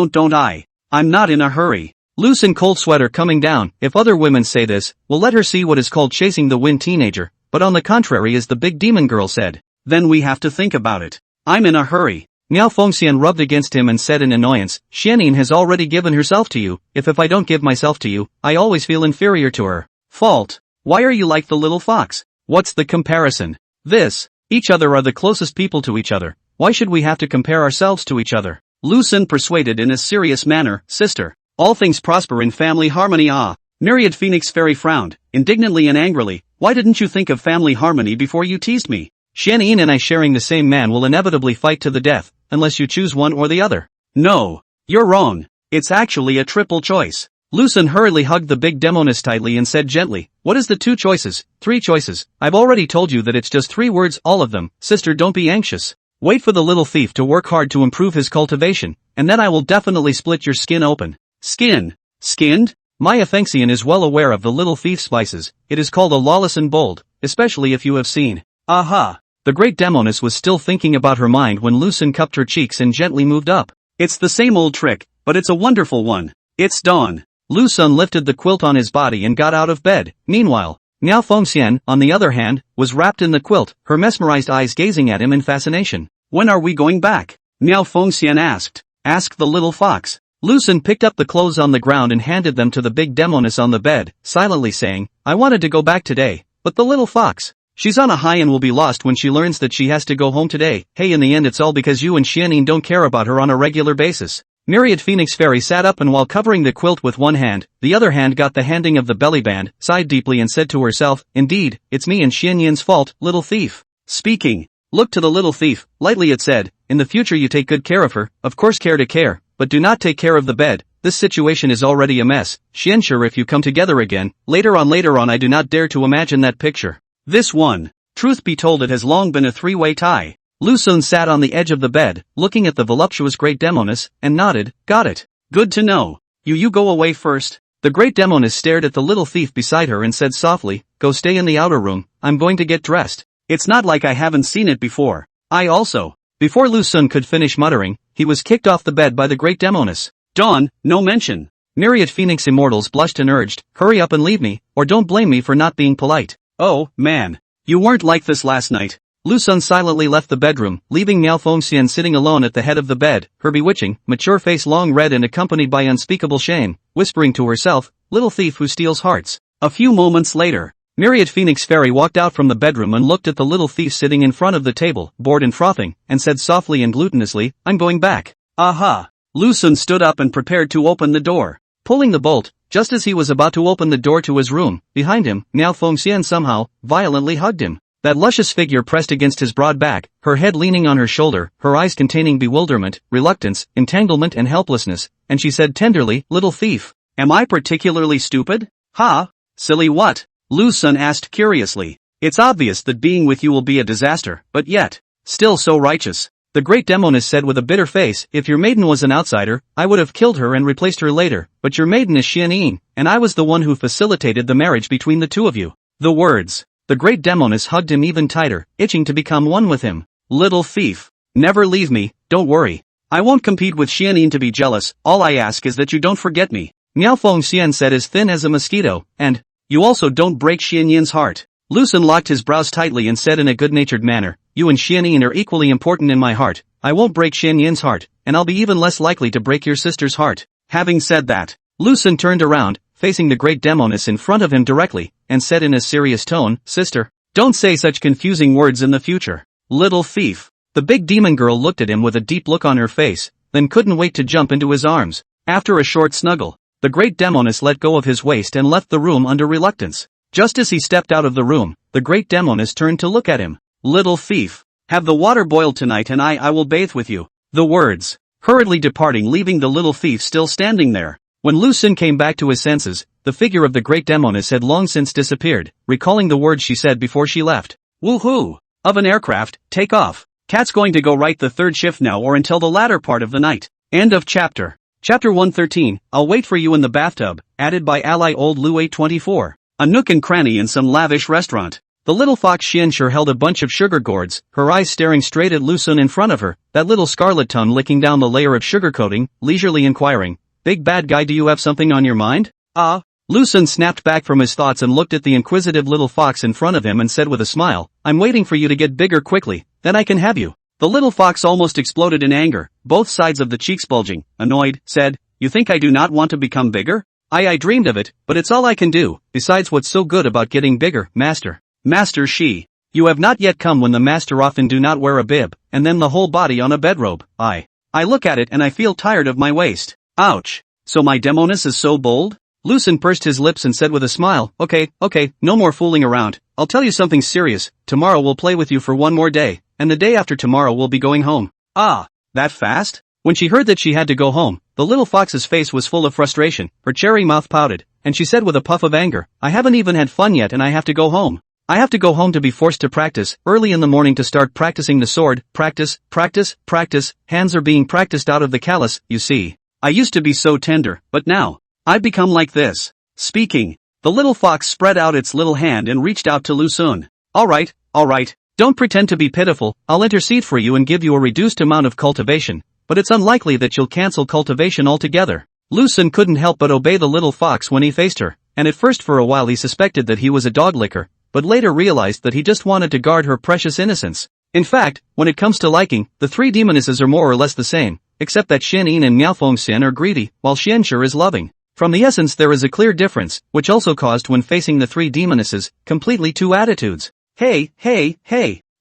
I'm not in a hurry. Lucen cold sweater coming down, if other women say this, we'll let her see what is called chasing the wind teenager, but on the contrary as the big demon girl said. Then we have to think about it. I'm in a hurry. Miao Fengxian rubbed against him and said in annoyance, Xianyin has already given herself to you, if I don't give myself to you, I always feel inferior to her. Fault. Why are you like the little fox? What's the comparison? This. Each other are the closest people to each other. Why should we have to compare ourselves to each other? Lucen persuaded in a serious manner, sister. All things prosper in family harmony. Myriad Phoenix Fairy frowned, indignantly and angrily, why didn't you think of family harmony before you teased me? Xianyin and I sharing the same man will inevitably fight to the death, unless you choose one or the other. No. You're wrong. It's actually a triple choice. Lucen hurriedly hugged the big Demoness tightly and said gently, what is the 2 choices, 3 choices? I've already told you that it's just 3 words, all of them. Sister, don't be anxious. Wait for the little thief to work hard to improve his cultivation, and then I will definitely split your skin open. Skin. Skinned? Maya Fengxian is well aware of the little thief's spices, it is called a lawless and bold, especially if you have seen. Aha! The great Demoness was still thinking about her mind when Lucen cupped her cheeks and gently moved up. It's the same old trick, but it's a wonderful one. It's dawn. Lucen lifted the quilt on his body and got out of bed. Meanwhile, Miao Fengxian, on the other hand, was wrapped in the quilt, her mesmerized eyes gazing at him in fascination. When are we going back? Miao Fengxian asked. Ask the little fox. Lucen picked up the clothes on the ground and handed them to the big Demoness on the bed, silently saying, I wanted to go back today, but the little fox. She's on a high and will be lost when she learns that she has to go home today. Hey, in the end it's all because you and Xianyin don't care about her on a regular basis. Myriad Phoenix Fairy sat up and while covering the quilt with one hand, the other hand got the handing of the belly band, sighed deeply and said to herself, indeed, it's me and Xianyin's fault, little thief. Speaking. Look to the little thief, lightly it said, in the future you take good care of her, of course care to care, but do not take care of the bed, this situation is already a mess. Xianxue, if you come together again, later on I do not dare to imagine that picture. This one. Truth be told it has long been a 3-way tie. Lucen sat on the edge of the bed, looking at the voluptuous great Demoness, and nodded, got it. Good to know. You go away first. The great Demoness stared at the little thief beside her and said softly, go stay in the outer room, I'm going to get dressed. It's not like I haven't seen it before. I also. Before Lucen could finish muttering, he was kicked off the bed by the great Demoness. Dawn, no mention. Myriad Phoenix Immortals blushed and urged, hurry up and leave me, or don't blame me for not being polite. Oh, man. You weren't like this last night. Lucen silently left the bedroom, leaving Miao Fengxian sitting alone at the head of the bed, her bewitching, mature face long red and accompanied by unspeakable shame, whispering to herself, little thief who steals hearts. A few moments later, Myriad Phoenix Fairy walked out from the bedroom and looked at the little thief sitting in front of the table, bored and frothing, and said softly and glutinously, "I'm going back." Aha! Lu Xun stood up and prepared to open the door. Pulling the bolt, just as he was about to open the door to his room, behind him, Miao Fengxian somehow, violently hugged him. That luscious figure pressed against his broad back, her head leaning on her shoulder, her eyes containing bewilderment, reluctance, entanglement and helplessness, and she said tenderly, "Little thief, am I particularly stupid?" "Ha? Silly what?" Lu Xun asked curiously. "It's obvious that being with you will be a disaster, but yet, still so righteous." The great Demoness said with a bitter face, "If your maiden was an outsider, I would have killed her and replaced her later, but your maiden is Xianyin, and I was the one who facilitated the marriage between the two of you." The words. The great Demoness hugged him even tighter, itching to become one with him. "Little thief. Never leave me, don't worry. I won't compete with Xianyin to be jealous, all I ask is that you don't forget me." Miao Fengxian said as thin as a mosquito, "And you also don't break Xianyin's heart." Lu Xun locked his brows tightly and said in a good-natured manner, "You and Xianyin are equally important in my heart. I won't break Xianyin's heart, and I'll be even less likely to break your sister's heart." Having said that, Lu Xun turned around, facing the great Demoness in front of him directly, and said in a serious tone, "Sister, don't say such confusing words in the future." "Little thief." The big demon girl looked at him with a deep look on her face, then couldn't wait to jump into his arms. After a short snuggle, the great Demoness let go of his waist and left the room under reluctance. Just as he stepped out of the room, the great Demoness turned to look at him. "Little thief. Have the water boiled tonight and I will bathe with you." The words. Hurriedly departing, leaving the little thief still standing there. When Lu Xun came back to his senses, the figure of the great Demoness had long since disappeared, recalling the words she said before she left. "Woohoo! Of an aircraft, take off. Cat's going to go right the third shift now or until the latter part of the night." End of chapter. Chapter 113, I'll wait for you in the bathtub, added by ally old Lu 824. A nook and cranny in some lavish restaurant. The little fox Xian sure held a bunch of sugar gourds, her eyes staring straight at Lu Xun in front of her, that little scarlet tongue licking down the layer of sugar coating, leisurely inquiring, "Big bad guy, do you have something on your mind?" Lu Xun snapped back from his thoughts and looked at the inquisitive little fox in front of him and said with a smile, "I'm waiting for you to get bigger quickly, then I can have you." The little fox almost exploded in anger, both sides of the cheeks bulging, annoyed, said, "You think I do not want to become bigger? I dreamed of it, but it's all I can do. Besides, what's so good about getting bigger, master?" "Master she. You have not yet come when the master often do not wear a bib, and then the whole body on a bedrobe. I look at it and I feel tired of my waist. Ouch. So my Demoness is so bold?" Lu Xun pursed his lips and said with a smile, Okay, no more fooling around. I'll tell you something serious. Tomorrow we'll play with you for one more day, and the day after tomorrow we'll be going home." That fast? When she heard that she had to go home, the little fox's face was full of frustration, her cherry mouth pouted, and she said with a puff of anger, "I haven't even had fun yet and I have to go home. I have to go home to be forced to practice, early in the morning to start practicing the sword, practice, hands are being practiced out of the callus, you see. I used to be so tender, but now, I've become like this." Speaking, the little fox spread out its little hand and reached out to Lu Xun. All right, don't pretend to be pitiful, I'll intercede for you and give you a reduced amount of cultivation, but it's unlikely that you'll cancel cultivation altogether. Lu Xun couldn't help but obey the little fox when he faced her, and at first for a while he suspected that he was a dog licker, but later realized that he just wanted to guard her precious innocence. In fact, when it comes to liking, the three demonesses are more or less the same, except that Xianyin and Miao Fengxian are greedy, while Xianxue is loving. From the essence there is a clear difference, which also caused when facing the three demonesses, completely two attitudes. Hey,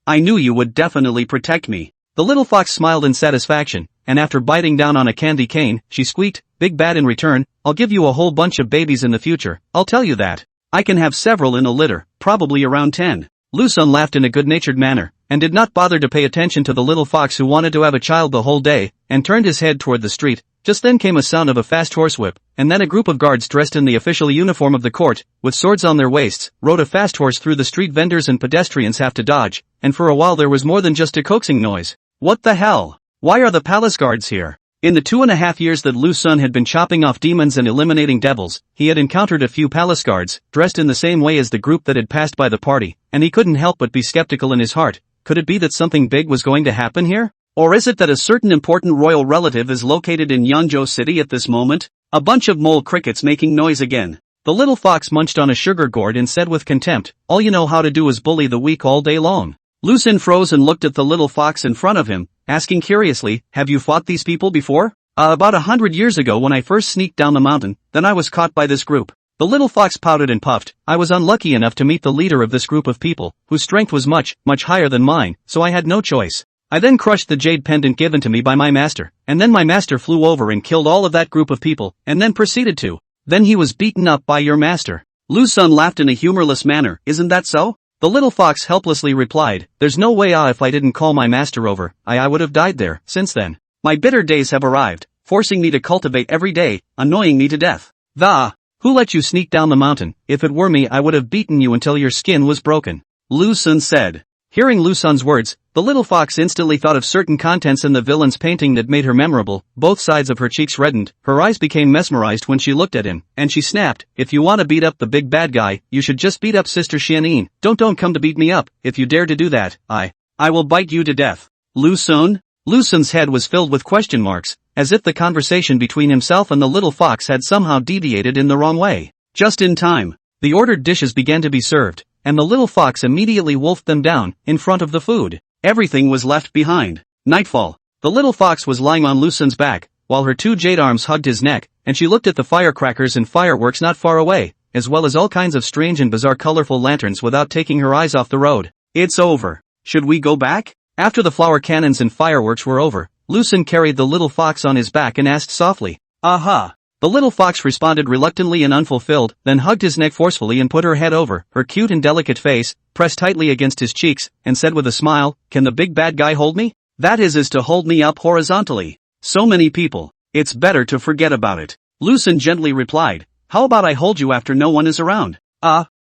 I knew you would definitely protect me." The little fox smiled in satisfaction, and after biting down on a candy cane, she squeaked, "Big bad, in return, I'll give you a whole bunch of babies in the future, I'll tell you that. I can have several in a litter, probably around 10. Lu Xun laughed in a good-natured manner, and did not bother to pay attention to the little fox who wanted to have a child the whole day, and turned his head toward the street. Just then came a sound of a fast horsewhip, and then a group of guards dressed in the official uniform of the court, with swords on their waists, rode a fast horse through the street. Vendors and pedestrians have to dodge, and for a while there was more than just a coaxing noise. What the hell? Why are the palace guards here? In the 2.5 years that Lu Xun had been chopping off demons and eliminating devils, he had encountered a few palace guards, dressed in the same way as the group that had passed by the party, and he couldn't help but be skeptical in his heart. Could it be that something big was going to happen here? Or is it that a certain important royal relative is located in Yanzhou City at this moment? A bunch of mole crickets making noise again. The little fox munched on a sugar gourd and said with contempt, "All you know how to do is bully the weak all day long." Lu Xun froze and looked at the little fox in front of him, asking curiously, "Have you fought these people before?" About 100 years ago when I first sneaked down the mountain, then I was caught by this group. The little fox pouted and puffed. I was unlucky enough to meet the leader of this group of people, whose strength was much, much higher than mine, so I had no choice. I then crushed the jade pendant given to me by my master, and then my master flew over and killed all of that group of people, and then proceeded to. Then he was beaten up by your master. Lu Sun laughed in a humorless manner. Isn't that so? The little fox helplessly replied, there's no way if I didn't call my master over, I would have died there. Since then, my bitter days have arrived, forcing me to cultivate every day, annoying me to death. Who let you sneak down the mountain? If it were me I would have beaten you until your skin was broken. Lu Sun said. Hearing Lu Sun's words, the little fox instantly thought of certain contents in the villain's painting that made her memorable. Both sides of her cheeks reddened, her eyes became mesmerized when she looked at him, and she snapped, if you want to beat up the big bad guy, you should just beat up Sister Xianyin. Don't come to beat me up. If you dare to do that, I will bite you to death. Lu Sun? Lu Sun's head was filled with question marks, as if the conversation between himself and the little fox had somehow deviated in the wrong way. Just in time, the ordered dishes began to be served, and the little fox immediately wolfed them down, in front of the food. Everything was left behind. Nightfall. The little fox was lying on Lu Sun's back, while her two jade arms hugged his neck, and she looked at the firecrackers and fireworks not far away, as well as all kinds of strange and bizarre colorful lanterns without taking her eyes off the road. It's over. Should we go back? After the flower cannons and fireworks were over, Lu Sun carried the little fox on his back and asked softly, aha. The little fox responded reluctantly and unfulfilled, then hugged his neck forcefully and put her head over, her cute and delicate face, pressed tightly against his cheeks, and said with a smile, can the big bad guy hold me? That is to hold me up horizontally. So many people. It's better to forget about it. Lu Sun gently replied, how about I hold you after no one is around?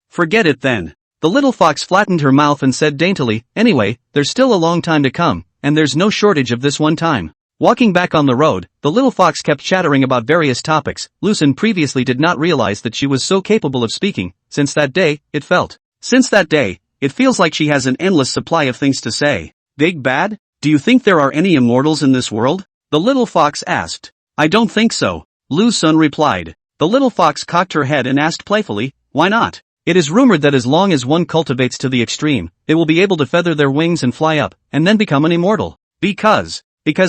Forget it then. The little fox flattened her mouth and said daintily, anyway, there's still a long time to come, and there's no shortage of this one time. Walking back on the road, the little fox kept chattering about various topics. Lu Sun previously did not realize that she was so capable of speaking. Since that day, it feels like she has an endless supply of things to say. Big bad? Do you think there are any immortals in this world? The little fox asked. I don't think so. Lu Sun replied. The little fox cocked her head and asked playfully, why not? It is rumored that as long as one cultivates to the extreme, they will be able to feather their wings and fly up, and then become an immortal. Because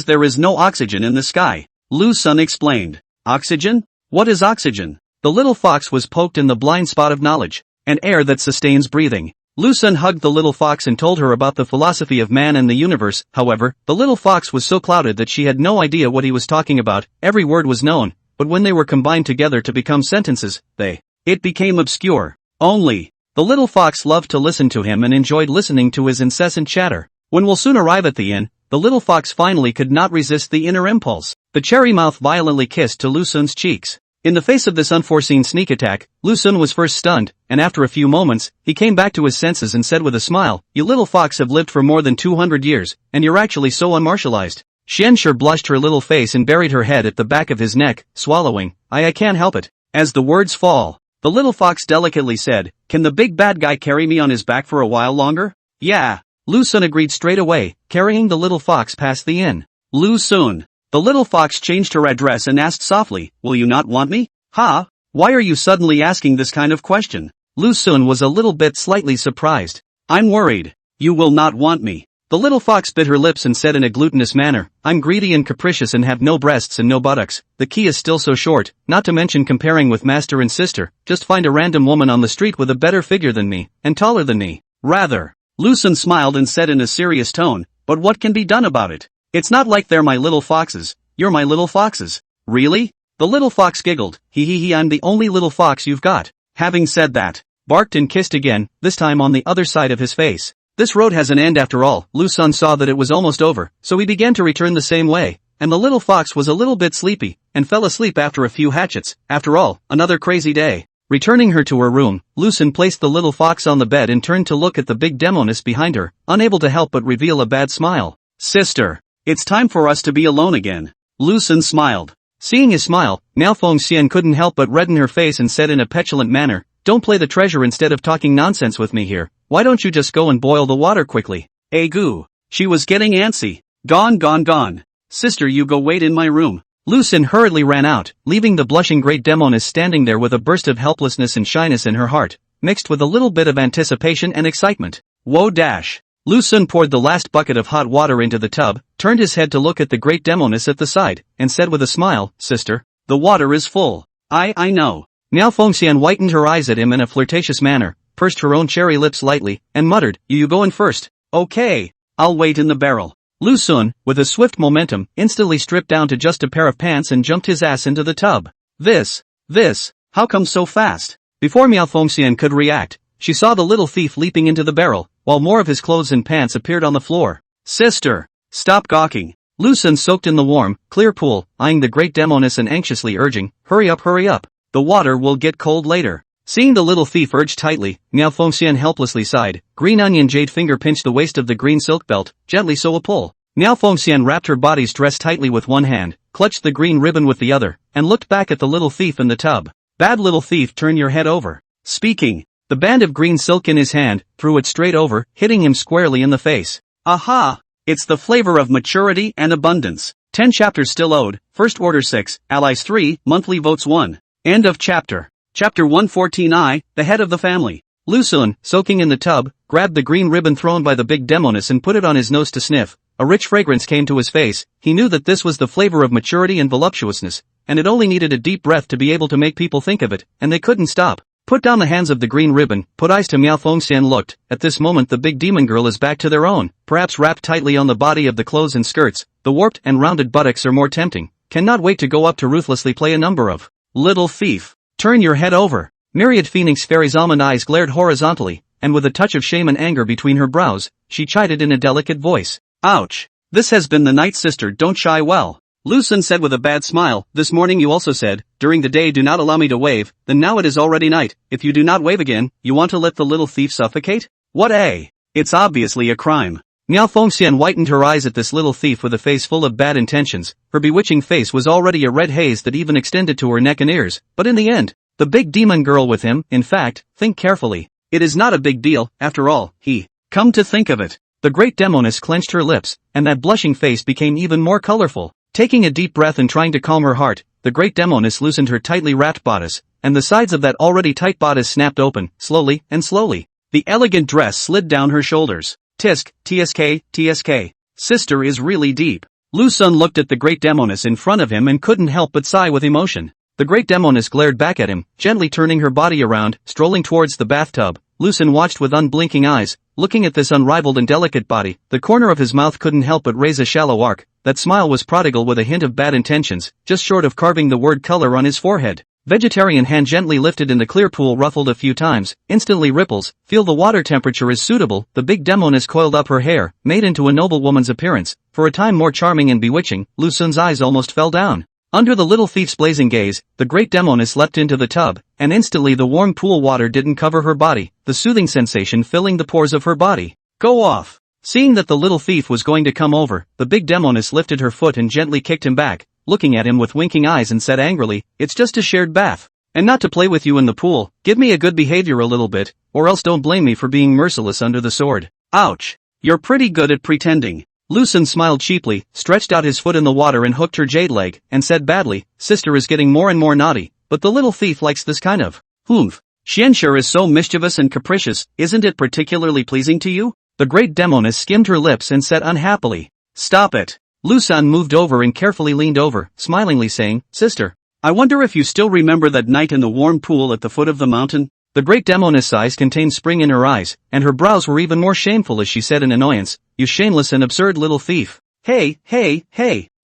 there is no oxygen in the sky. Lu Sun explained. Oxygen? What is oxygen? The little fox was poked in the blind spot of knowledge. An air that sustains breathing. Lu Sun hugged the little fox and told her about the philosophy of man and the universe. However, the little fox was so clouded that she had no idea what he was talking about. Every word was known, but when they were combined together to become sentences, it became obscure. The little fox loved to listen to him and enjoyed listening to his incessant chatter. When we'll soon arrive at the inn, the little fox finally could not resist the inner impulse. The cherry mouth violently kissed to Lu Sun's cheeks. In the face of this unforeseen sneak attack, Lu Sun was first stunned, and after a few moments, he came back to his senses and said with a smile, you little fox have lived for more than 200 years, and you're actually so unmartialized. Xianxue blushed her little face and buried her head at the back of his neck, swallowing. I can't help it. As the words fall, the little fox delicately said, can the big bad guy carry me on his back for a while longer? Yeah. Lu Sun agreed straight away, carrying the little fox past the inn. Lu Sun. The little fox changed her address and asked softly, will you not want me? Why are you suddenly asking this kind of question? Lu Sun was a little bit slightly surprised. I'm worried. You will not want me. The little fox bit her lips and said in a glutinous manner, I'm greedy and capricious and have no breasts and no buttocks. The key is still so short, not to mention comparing with master and sister. Just find a random woman on the street with a better figure than me, and taller than me. Rather. Lu Sun smiled and said in a serious tone, but what can be done about it? It's not like they're my little foxes. You're my little foxes. Really? The little fox giggled. I'm the only little fox you've got. Having said that, barked and kissed again, this time on the other side of his face. This road has an end after all. Lu Sun saw that it was almost over, so he began to return the same way, and the little fox was a little bit sleepy, and fell asleep after a few hatchets. After all, another crazy day. Returning her to her room, Lu Sun placed the little fox on the bed and turned to look at the big Demoness behind her, unable to help but reveal a bad smile. Sister, it's time for us to be alone again. Lu Sun smiled. Seeing his smile, Miao Fengxian couldn't help but redden her face and said in a petulant manner, don't play the treasure instead of talking nonsense with me here. Why don't you just go and boil the water quickly? Goo. She was getting antsy. Gone. Sister, you go wait in my room. Lu Sun hurriedly ran out, leaving the blushing great Demoness standing there with a burst of helplessness and shyness in her heart, mixed with a little bit of anticipation and excitement. Whoa dash. Lu Sun poured the last bucket of hot water into the tub, turned his head to look at the great Demoness at the side, and said with a smile, "Sister, the water is full." I know. Miao Fengxian whitened her eyes at him in a flirtatious manner, pursed her own cherry lips lightly, and muttered, You go in first. Okay. I'll wait in the barrel. Lu Sun, with a swift momentum, instantly stripped down to just a pair of pants and jumped his ass into the tub. This, how come so fast? Before Miao Fengxian could react, she saw the little thief leaping into the barrel, while more of his clothes and pants appeared on the floor. Sister! Stop gawking. Lu Sun soaked in the warm, clear pool, eyeing the great Demoness and anxiously urging, hurry up. The water will get cold later. Seeing the little thief urge tightly, Miao Fengxian helplessly sighed. Green onion jade finger pinched the waist of the green silk belt, gently so a pull. Miao Fengxian wrapped her body's dress tightly with one hand, clutched the green ribbon with the other, and looked back at the little thief in the tub. Bad little thief, turn your head over. Speaking, the band of green silk in his hand, threw it straight over, hitting him squarely in the face. Aha! It's the flavor of maturity and abundance. 10 chapters still owed, First Order 6, Allies 3, Monthly Votes 1. End of chapter. Chapter 114I, the head of the family. Lu Sun, soaking in the tub, grabbed the green ribbon thrown by the big Demoness and put it on his nose to sniff. A rich fragrance came to his face. He knew that this was the flavor of maturity and voluptuousness, and it only needed a deep breath to be able to make people think of it, and they couldn't stop. Put down the hands of the green ribbon, put eyes to Miao Fengxian looked. At this moment the big demon girl is back to their own, perhaps wrapped tightly on the body of the clothes and skirts. The warped and rounded buttocks are more tempting. Cannot wait to go up to ruthlessly play a number of. Little thief. Turn your head over. Myriad Phoenix Fairy's almond eyes glared horizontally, and with a touch of shame and anger between her brows, she chided in a delicate voice. Ouch. This has been the night, sister, don't shy well. Lu Sun said with a bad smile, this morning you also said, during the day do not allow me to wave, then now it is already night, if you do not wave again, you want to let the little thief suffocate? What a? It's obviously a crime. Miao Fengxian whitened her eyes at this little thief with a face full of bad intentions. Her bewitching face was already a red haze that even extended to her neck and ears, but in the end, the big demon girl with him, in fact, think carefully. It is not a big deal, after all, come to think of it. The great Demoness clenched her lips, and that blushing face became even more colorful. Taking a deep breath and trying to calm her heart, the great Demoness loosened her tightly wrapped bodice, and the sides of that already tight bodice snapped open, slowly and slowly. The elegant dress slid down her shoulders. Tisk, tsk. Sister is really deep. Lu Sun looked at the great Demoness in front of him and couldn't help but sigh with emotion. The great Demoness glared back at him, gently turning her body around, strolling towards the bathtub. Lu Sun watched with unblinking eyes, looking at this unrivaled and delicate body. The corner of his mouth couldn't help but raise a shallow arc. That smile was prodigal with a hint of bad intentions, just short of carving the word color on his forehead. Vegetarian hand gently lifted in the clear pool, ruffled a few times, instantly ripples. Feel the water temperature is suitable. The big Demoness coiled up her hair, made into a noble woman's appearance, for a time more charming and bewitching. Lu Sun's eyes almost fell down. Under the little thief's blazing gaze, the great Demoness leapt into the tub, and instantly the warm pool water didn't cover her body, the soothing sensation filling the pores of her body. Go off! Seeing that the little thief was going to come over, the big Demoness lifted her foot and gently kicked him back, looking at him with winking eyes and said angrily, it's just a shared bath. And not to play with you in the pool. Give me a good behavior a little bit, or else don't blame me for being merciless under the sword. Ouch! You're pretty good at pretending. Lu Sun smiled cheaply, stretched out his foot in the water and hooked her jade leg, and said badly, sister is getting more and more naughty, but the little thief likes this kind of. Humph. Xianxia is so mischievous and capricious, isn't it particularly pleasing to you? The great Demoness skimmed her lips and said unhappily. Stop it. Lu Sun moved over and carefully leaned over, smilingly saying, sister, I wonder if you still remember that night in the warm pool at the foot of the mountain? The great Demoness' eyes contained spring in her eyes, and her brows were even more shameful as she said in annoyance, you shameless and absurd little thief. Hey.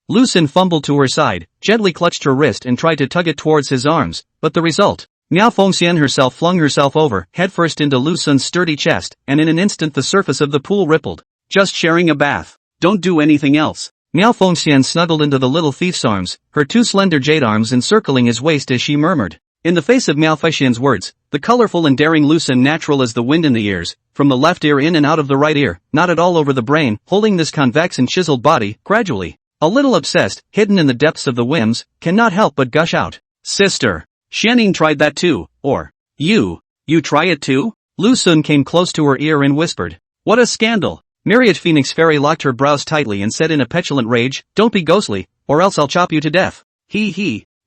Lu Sun fumbled to her side, gently clutched her wrist and tried to tug it towards his arms, but the result? Miao Fengxian herself flung herself over, headfirst into Lu Sun's sturdy chest, and in an instant the surface of the pool rippled. Just sharing a bath. Don't do anything else. Miao Fengxian snuggled into the little thief's arms, her two slender jade arms encircling his waist as she murmured. In the face of Miao Fengxian's words, the colorful and daring Lu Sun natural as the wind in the ears, from the left ear in and out of the right ear, not at all over the brain, holding this convex and chiseled body, gradually, a little obsessed, hidden in the depths of the whims, cannot help but gush out. Sister. Xianing tried that too, or, you try it too? Lu Sun came close to her ear and whispered. What a scandal. Myriad Phoenix Fairy locked her brows tightly and said in a petulant rage, don't be ghostly, or else I'll chop you to death.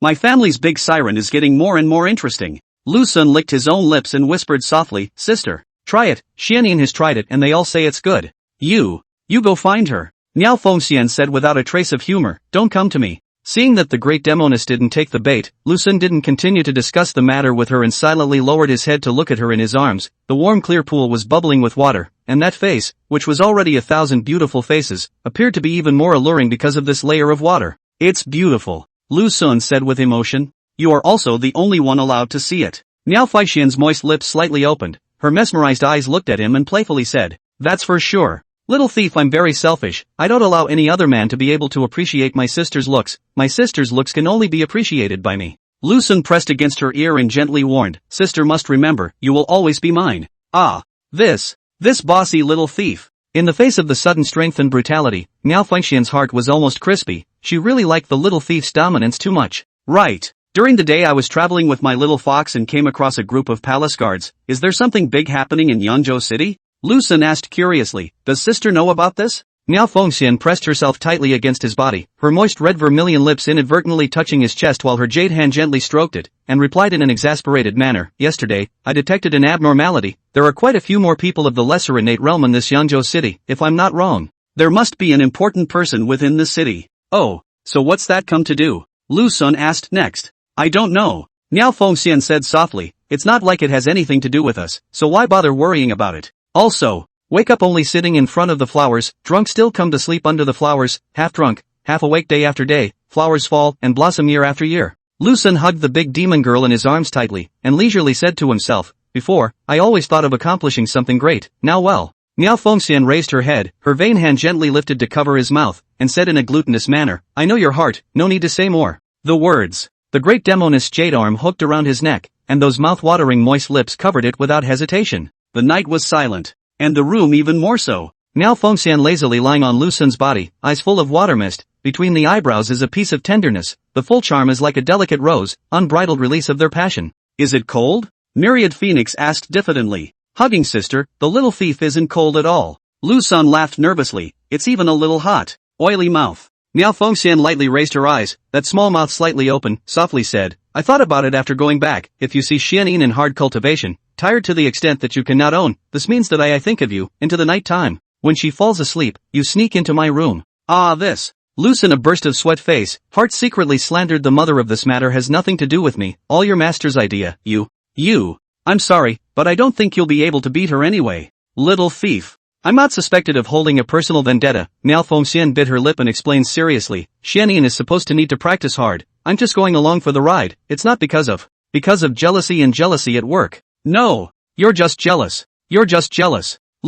My family's big siren is getting more and more interesting. Lu Sun licked his own lips and whispered softly, sister, try it. Xianing has tried it and they all say it's good. You go find her. Miao Fengxian said without a trace of humor, don't come to me. Seeing that the great Demoness didn't take the bait, Lu Xun didn't continue to discuss the matter with her and silently lowered his head to look at her in his arms. The warm clear pool was bubbling with water, and that face, which was already 1,000 beautiful faces, appeared to be even more alluring because of this layer of water. It's beautiful, Lu Xun said with emotion. You are also the only one allowed to see it. Miao Fengxian's moist lips slightly opened, her mesmerized eyes looked at him and playfully said, that's for sure. Little thief, I'm very selfish, I don't allow any other man to be able to appreciate my sister's looks, my sister's looks can only be appreciated by me. Lu Xun pressed against her ear and gently warned, sister must remember, you will always be mine. Ah, this bossy little thief. In the face of the sudden strength and brutality, Miao Fengxian's heart was almost crispy, she really liked the little thief's dominance too much. Right. During the day I was traveling with my little fox and came across a group of palace guards. Is there something big happening in Yangzhou City? Lu Xun asked curiously, does sister know about this? Miao Fengxian pressed herself tightly against his body, her moist red vermilion lips inadvertently touching his chest while her jade hand gently stroked it, and replied in an exasperated manner, yesterday, I detected an abnormality, there are quite a few more people of the lesser innate realm in this Yangzhou city, if I'm not wrong. There must be an important person within the city. Oh, so what's that come to do? Lu Xun asked next. I don't know. Miao Fengxian said softly, it's not like it has anything to do with us, so why bother worrying about it? Also, wake up only sitting in front of the flowers, drunk still come to sleep under the flowers, half drunk, half awake day after day, flowers fall and blossom year after year. Lu Xun hugged the big demon girl in his arms tightly, and leisurely said to himself, before, I always thought of accomplishing something great, now well. Miao Fengxian raised her head, her vain hand gently lifted to cover his mouth, and said in a glutinous manner, I know your heart, no need to say more. The words. The great Demoness jade arm hooked around his neck, and those mouth-watering moist lips covered it without hesitation. The night was silent, and the room even more so. Miao Fengxian lazily lying on Lu Xun's body, eyes full of water mist, between the eyebrows is a piece of tenderness, the full charm is like a delicate rose, unbridled release of their passion. Is it cold? Myriad Phoenix asked diffidently. Hugging sister, the little thief isn't cold at all. Lu Xun laughed nervously, it's even a little hot. Oily mouth. Miao Fengxian lightly raised her eyes, that small mouth slightly open, softly said, I thought about it after going back, if you see Xianyin in hard cultivation, tired to the extent that you cannot own, this means that I think of you, into the night time. When she falls asleep, you sneak into my room. Ah this. Lu Xun a burst of sweat face, heart secretly slandered the mother of this matter has nothing to do with me, all your master's idea, you. I'm sorry, but I don't think you'll be able to beat her anyway. Little thief. I'm not suspected of holding a personal vendetta, Miao Fengxian bit her lip and explained seriously, Xianyin is supposed to need to practice hard, I'm just going along for the ride, it's not because of jealousy and jealousy at work. No, you're just jealous. Lu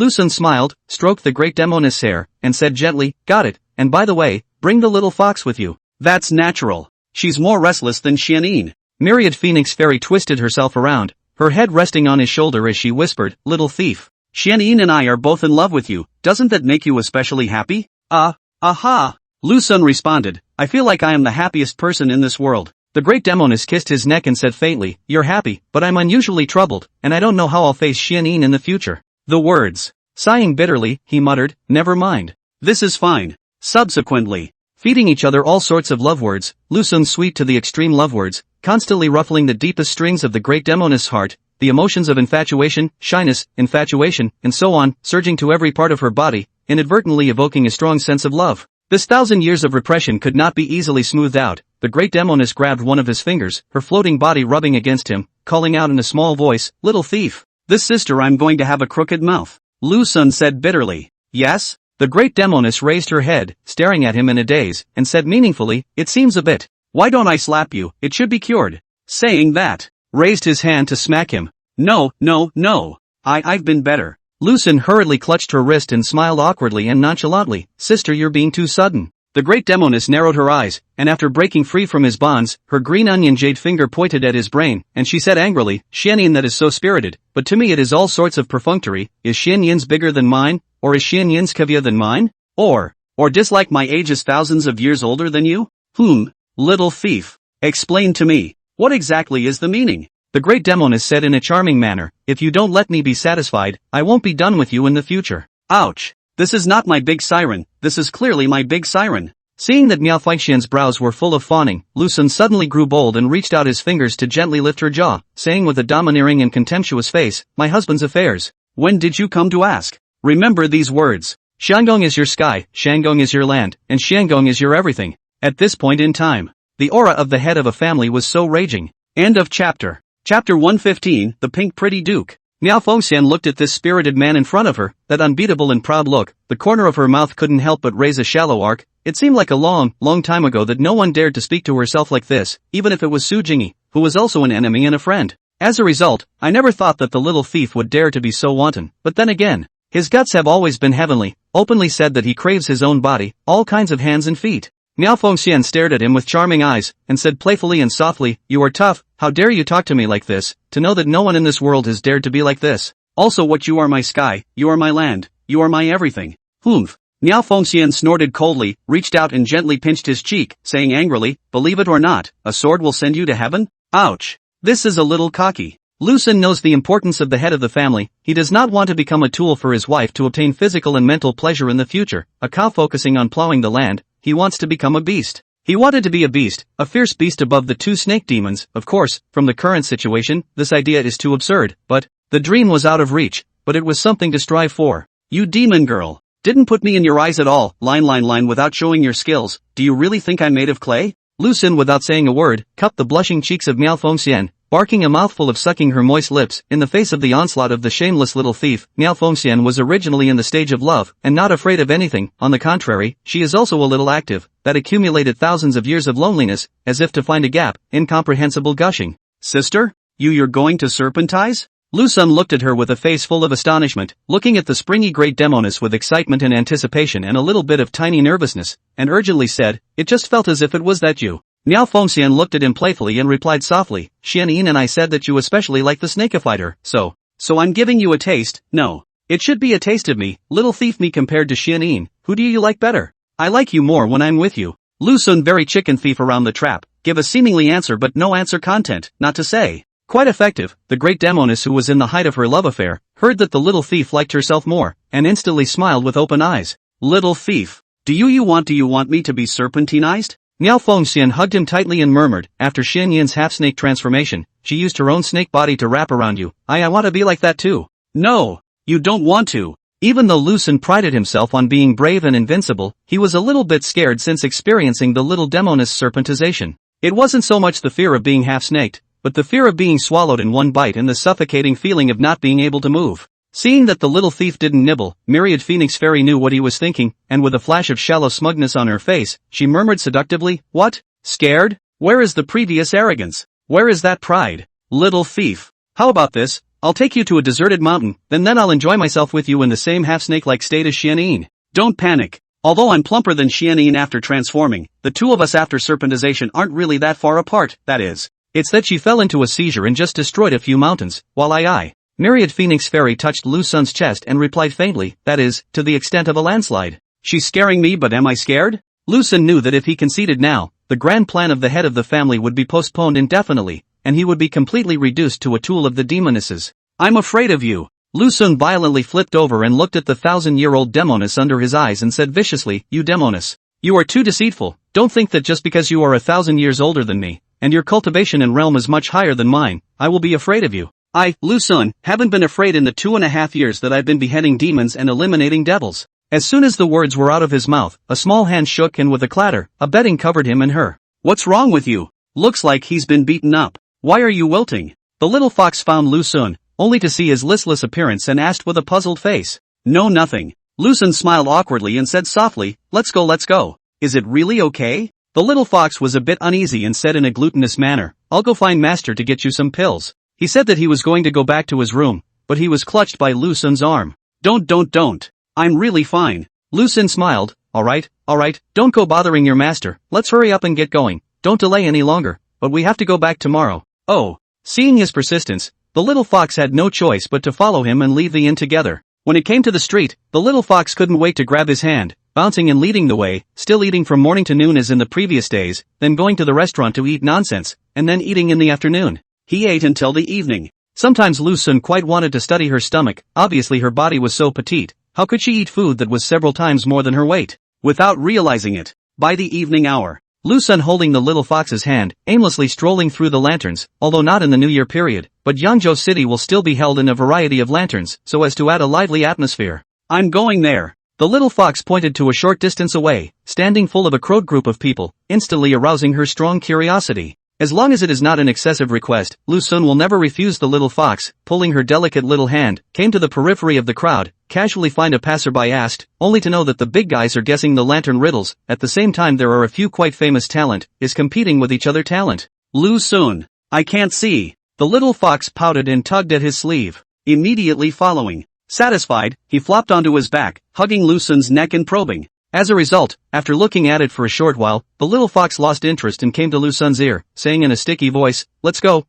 Xun smiled, stroked the great Demoness hair, and said gently, got it, and by the way, bring the little fox with you. That's natural. She's more restless than Xianyin. Myriad Phoenix Fairy twisted herself around, her head resting on his shoulder as she whispered, little thief. Xianyin and I are both in love with you, doesn't that make you especially happy? Aha! Lu Xun responded, I feel like I am the happiest person in this world. The great Demoness kissed his neck and said faintly, you're happy, but I'm unusually troubled, and I don't know how I'll face Xianyin in the future. The words. Sighing bitterly, he muttered, never mind. This is fine. Subsequently, feeding each other all sorts of love words, Lu Xun sweet to the extreme love words, constantly ruffling the deepest strings of the great Demoness' heart, the emotions of infatuation, shyness, infatuation, and so on, surging to every part of her body, inadvertently evoking a strong sense of love. This 1,000 years of repression could not be easily smoothed out. The great Demoness grabbed one of his fingers, her floating body rubbing against him, calling out in a small voice, little thief. This sister I'm going to have a crooked mouth. Lu Xun said bitterly. Yes? The great Demoness raised her head, staring at him in a daze, and said meaningfully, it seems a bit. Why don't I slap you, it should be cured. Saying that, raised his hand to smack him. No. I've been better. Lu Xun hurriedly clutched her wrist and smiled awkwardly and nonchalantly, sister you're being too sudden. The great Demoness narrowed her eyes, and after breaking free from his bonds, her green onion jade finger pointed at his brain, and she said angrily, Xianyin that is so spirited, but to me it is all sorts of perfunctory, is Xianyin's bigger than mine, or is Xianyin's caviar than mine? Or dislike my age is thousands of years older than you? Little thief. Explain to me, what exactly is the meaning? The great Demoness said in a charming manner, if you don't let me be satisfied, I won't be done with you in the future. Ouch. This is not my big siren, this is clearly my big siren. Seeing that Miao Fengxian's brows were full of fawning, Lu Xun suddenly grew bold and reached out his fingers to gently lift her jaw, saying with a domineering and contemptuous face, my husband's affairs. When did you come to ask? Remember these words. Shandong is your sky, Shandong is your land, and Shandong is your everything. At this point in time, the aura of the head of a family was so raging. End of chapter. Chapter 115, The Pink Pretty Duke. Miao Fengxian looked at this spirited man in front of her, that unbeatable and proud look. The corner of her mouth couldn't help but raise a shallow arc. It seemed like a long, long time ago that no one dared to speak to herself like this, even if it was Su Jingyi, who was also an enemy and a friend. As a result, I never thought that the little thief would dare to be so wanton. But then again, his guts have always been heavenly. Openly said that he craves his own body, all kinds of hands and feet. Miao Fengxian stared at him with charming eyes, and said playfully and softly, "You are tough, how dare you talk to me like this, to know that no one in this world has dared to be like this. Also what you are my sky, you are my land, you are my everything." Humph. Miao Fengxian snorted coldly, reached out and gently pinched his cheek, saying angrily, "Believe it or not, a sword will send you to heaven? Ouch. This is a little cocky." Lu Xun knows the importance of the head of the family. He does not want to become a tool for his wife to obtain physical and mental pleasure in the future, a cow focusing on plowing the land. He wants to become a beast. He wanted to be a beast, a fierce beast above the two snake demons. Of course, from the current situation, this idea is too absurd, but the dream was out of reach, but it was something to strive for. "You demon girl. Didn't put me in your eyes at all, line without showing your skills. Do you really think I'm made of clay?" Lu Xun, without saying a word, cupped the blushing cheeks of Miao Fengxian, barking a mouthful of sucking her moist lips. In the face of the onslaught of the shameless little thief, Miao Fengxian was originally in the stage of love, and not afraid of anything. On the contrary, she is also a little active, that accumulated thousands of years of loneliness, as if to find a gap, incomprehensible gushing. "Sister? You're going to serpentize?" Lu Xun looked at her with a face full of astonishment, looking at the springy great Demoness with excitement and anticipation and a little bit of tiny nervousness, and urgently said, "It just felt as if it was that you." Miao Fengxian looked at him playfully and replied softly, "Xianyin and I said that you especially like the snakifighter, so I'm giving you a taste." "No. It should be a taste of me, little thief me compared to Xianyin. Who do you like better?" "I like you more when I'm with you." Lu Xun, very chicken thief around the trap, give a seemingly answer but no answer content, not to say quite effective. The great Demoness, who was in the height of her love affair, heard that the little thief liked herself more, and instantly smiled with open eyes. "Little thief. Do you want me to be serpentinized?" Miao Fengxian hugged him tightly and murmured, "After Xianyin's half-snake transformation, she used her own snake body to wrap around you. I want to be like that too." "No, you don't want to." Even though Lu Xun prided himself on being brave and invincible, he was a little bit scared since experiencing the little Demoness serpentization. It wasn't so much the fear of being half-snaked, but the fear of being swallowed in one bite and the suffocating feeling of not being able to move. Seeing that the little thief didn't nibble, Myriad Phoenix Fairy knew what he was thinking, and with a flash of shallow smugness on her face, she murmured seductively, "What? Scared? Where is the previous arrogance? Where is that pride? Little thief. How about this? I'll take you to a deserted mountain, then I'll enjoy myself with you in the same half-snake-like state as Xianyin. Don't panic. Although I'm plumper than Xianyin after transforming, the two of us after serpentization aren't really that far apart, that is. It's that she fell into a seizure and just destroyed a few mountains, while I. Myriad Phoenix Fairy touched Lu Xun's chest and replied faintly, "That is, to the extent of a landslide." "She's scaring me, but am I scared?" Lu Xun knew that if he conceded now, the grand plan of the head of the family would be postponed indefinitely, and he would be completely reduced to a tool of the Demonesses. "I'm afraid of you." Lu Xun violently flipped over and looked at the 1,000-year-old Demoness under his eyes and said viciously, "You Demoness. You are too deceitful. Don't think that just because you are 1,000 years older than me, and your cultivation and realm is much higher than mine, I will be afraid of you. I, Lu Xun, haven't been afraid in the 2.5 years that I've been beheading demons and eliminating devils." As soon as the words were out of his mouth, a small hand shook and with a clatter, a bedding covered him and her. "What's wrong with you? Looks like he's been beaten up. Why are you wilting?" The little fox found Lu Xun, only to see his listless appearance and asked with a puzzled face. "No, nothing." Lu Xun smiled awkwardly and said softly, let's go. "Is it really okay?" The little fox was a bit uneasy and said in a glutinous manner, "I'll go find master to get you some pills." He said that he was going to go back to his room, but he was clutched by Lu Xun's arm. Don't. I'm really fine." Lu Xun smiled, All right, don't go bothering your master, let's hurry up and get going, don't delay any longer, but we have to go back tomorrow." "Oh." Seeing his persistence, the little fox had no choice but to follow him and leave the inn together. When it came to the street, the little fox couldn't wait to grab his hand, bouncing and leading the way, still eating from morning to noon as in the previous days, then going to the restaurant to eat nonsense, and then eating in the afternoon. He ate until the evening. Sometimes Lu Xun quite wanted to study her stomach, obviously her body was so petite, how could she eat food that was several times more than her weight? Without realizing it, by the evening hour, Lu Xun holding the little fox's hand, aimlessly strolling through the lanterns, although not in the New Year period, but Yangzhou City will still be held in a variety of lanterns, so as to add a lively atmosphere. "I'm going there. The little fox pointed to a short distance away, standing full of a crowed group of people, instantly arousing her strong curiosity. As long as it is not an excessive request, Lu Sun will never refuse. The little fox, pulling her delicate little hand, came to the periphery of the crowd, casually find a passerby asked, only to know that the big guys are guessing the lantern riddles. At the same time there are a few quite famous talent, is competing with each other talent. Lu Sun, I can't see. The little fox pouted and tugged at his sleeve. Immediately following. Satisfied, he flopped onto his back, hugging Lu Sun's neck and probing. As a result, after looking at it for a short while, the little fox lost interest and came to Lu Sun's ear, saying in a sticky voice, let's go,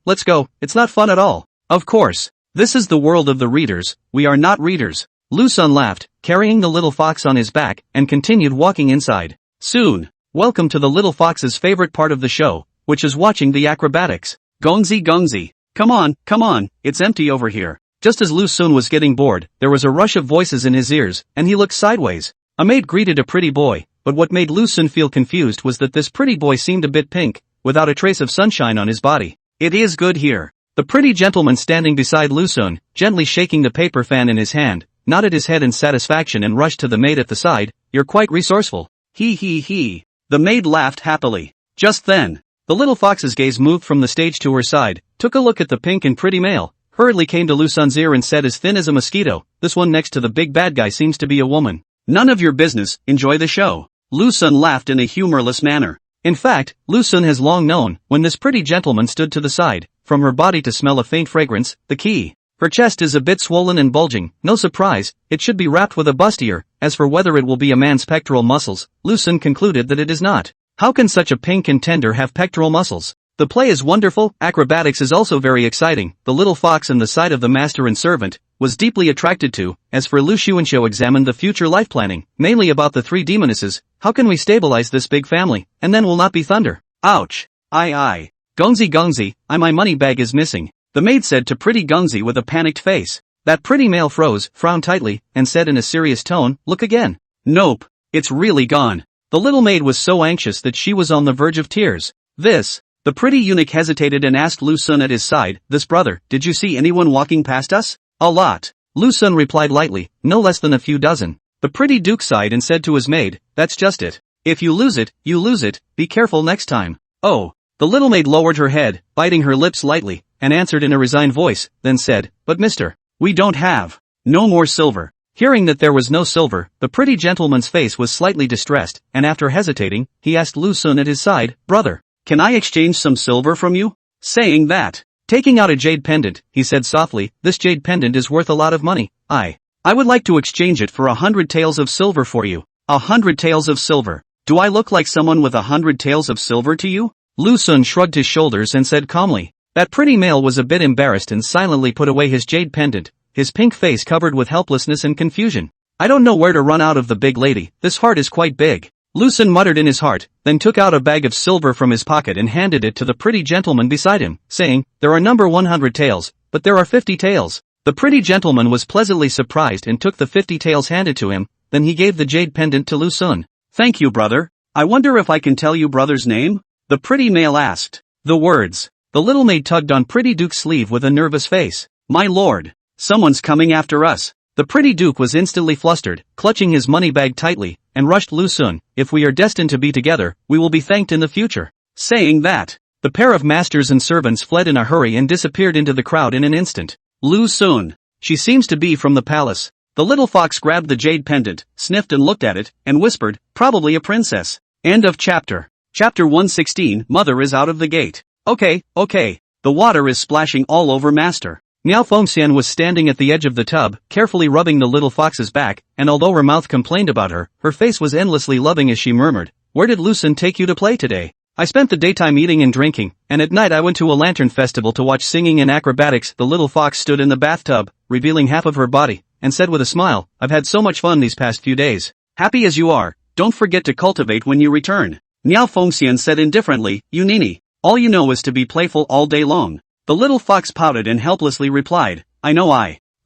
it's not fun at all. Of course. This is the world of the readers, we are not readers. Lu Sun laughed, carrying the little fox on his back, and continued walking inside. Soon. Welcome to the little fox's favorite part of the show, which is watching the acrobatics. Gongzi. Come on, it's empty over here. Just as Lu Sun was getting bored, there was a rush of voices in his ears, and he looked sideways. A maid greeted a pretty boy, but what made Lu Sun feel confused was that this pretty boy seemed a bit pink, without a trace of sunshine on his body. It is good here. The pretty gentleman standing beside Lu Sun, gently shaking the paper fan in his hand, nodded his head in satisfaction and rushed to the maid at the side. You're quite resourceful. He. The maid laughed happily. Just then, the little fox's gaze moved from the stage to her side, took a look at the pink and pretty male, hurriedly came to Lu Sun's ear and said as thin as a mosquito, this one next to the big bad guy seems to be a woman. None of your business, enjoy the show. Lu Sun laughed in a humorless manner. In fact, Lu Sun has long known, when this pretty gentleman stood to the side, from her body to smell a faint fragrance, the key. Her chest is a bit swollen and bulging, no surprise, it should be wrapped with a bustier. As for whether it will be a man's pectoral muscles, Lu Sun concluded that it is not. How can such a pink and tender have pectoral muscles? The play is wonderful, acrobatics is also very exciting. The little fox and the sight of the master and servant was deeply attracted to. As for Lu Xuanxiu examined the future life planning, mainly about the 3 demonesses. How can we stabilize this big family, and then will not be thunder? Ouch. Aye. Gongzi, my money bag is missing. The maid said to pretty Gongzi with a panicked face. That pretty male froze, frowned tightly, and said in a serious tone, look again. Nope. It's really gone. The little maid was so anxious that she was on the verge of tears. The pretty eunuch hesitated and asked Lu Sun at his side, this brother, did you see anyone walking past us? A lot. Lu Sun replied lightly, no less than a few dozen. The pretty duke sighed and said to his maid, that's just it. If you lose it, be careful next time. Oh. The little maid lowered her head, biting her lips lightly, and answered in a resigned voice, then said, but mister, we don't have no more silver. Hearing that there was no silver, the pretty gentleman's face was slightly distressed, and after hesitating, he asked Lu Sun at his side, brother, can I exchange some silver from you? Saying that, taking out a jade pendant, he said softly, this jade pendant is worth a lot of money. I would like to exchange it for 100 taels of silver for you. 100 taels of silver. Do I look like someone with 100 taels of silver to you? Lu Sun shrugged his shoulders and said calmly. That pretty male was a bit embarrassed and silently put away his jade pendant, his pink face covered with helplessness and confusion. I don't know where to run out of the big lady, this heart is quite big. Lu Sun muttered in his heart, then took out a bag of silver from his pocket and handed it to the pretty gentleman beside him, saying, there are number 100 taels, but there are 50 taels. The pretty gentleman was pleasantly surprised and took the 50 taels handed to him, then he gave the jade pendant to Lu Sun. Thank you, brother. I wonder if I can tell you brother's name? The pretty male asked. The words. The little maid tugged on pretty duke's sleeve with a nervous face. My lord. Someone's coming after us. The pretty duke was instantly flustered, clutching his money bag tightly, and rushed Lu Sun, if we are destined to be together, we will be thanked in the future. Saying that, the pair of masters and servants fled in a hurry and disappeared into the crowd in an instant. Lu Sun. She seems to be from the palace. The little fox grabbed the jade pendant, sniffed and looked at it, and whispered, probably a princess. End of chapter. Chapter 116, Mother is out of the gate. Okay. The water is splashing all over master. Miao Fengxian was standing at the edge of the tub, carefully rubbing the little fox's back, and although her mouth complained about her face was endlessly loving as she murmured, where did Lu Sun take you to play today? I spent the daytime eating and drinking, and at night I went to a lantern festival to watch singing and acrobatics. The little fox stood in the bathtub, revealing half of her body, and said with a smile, I've had so much fun these past few days. Happy as you are, don't forget to cultivate when you return. Miao Fengxian said indifferently, you nini. All you know is to be playful all day long. The little fox pouted and helplessly replied, I know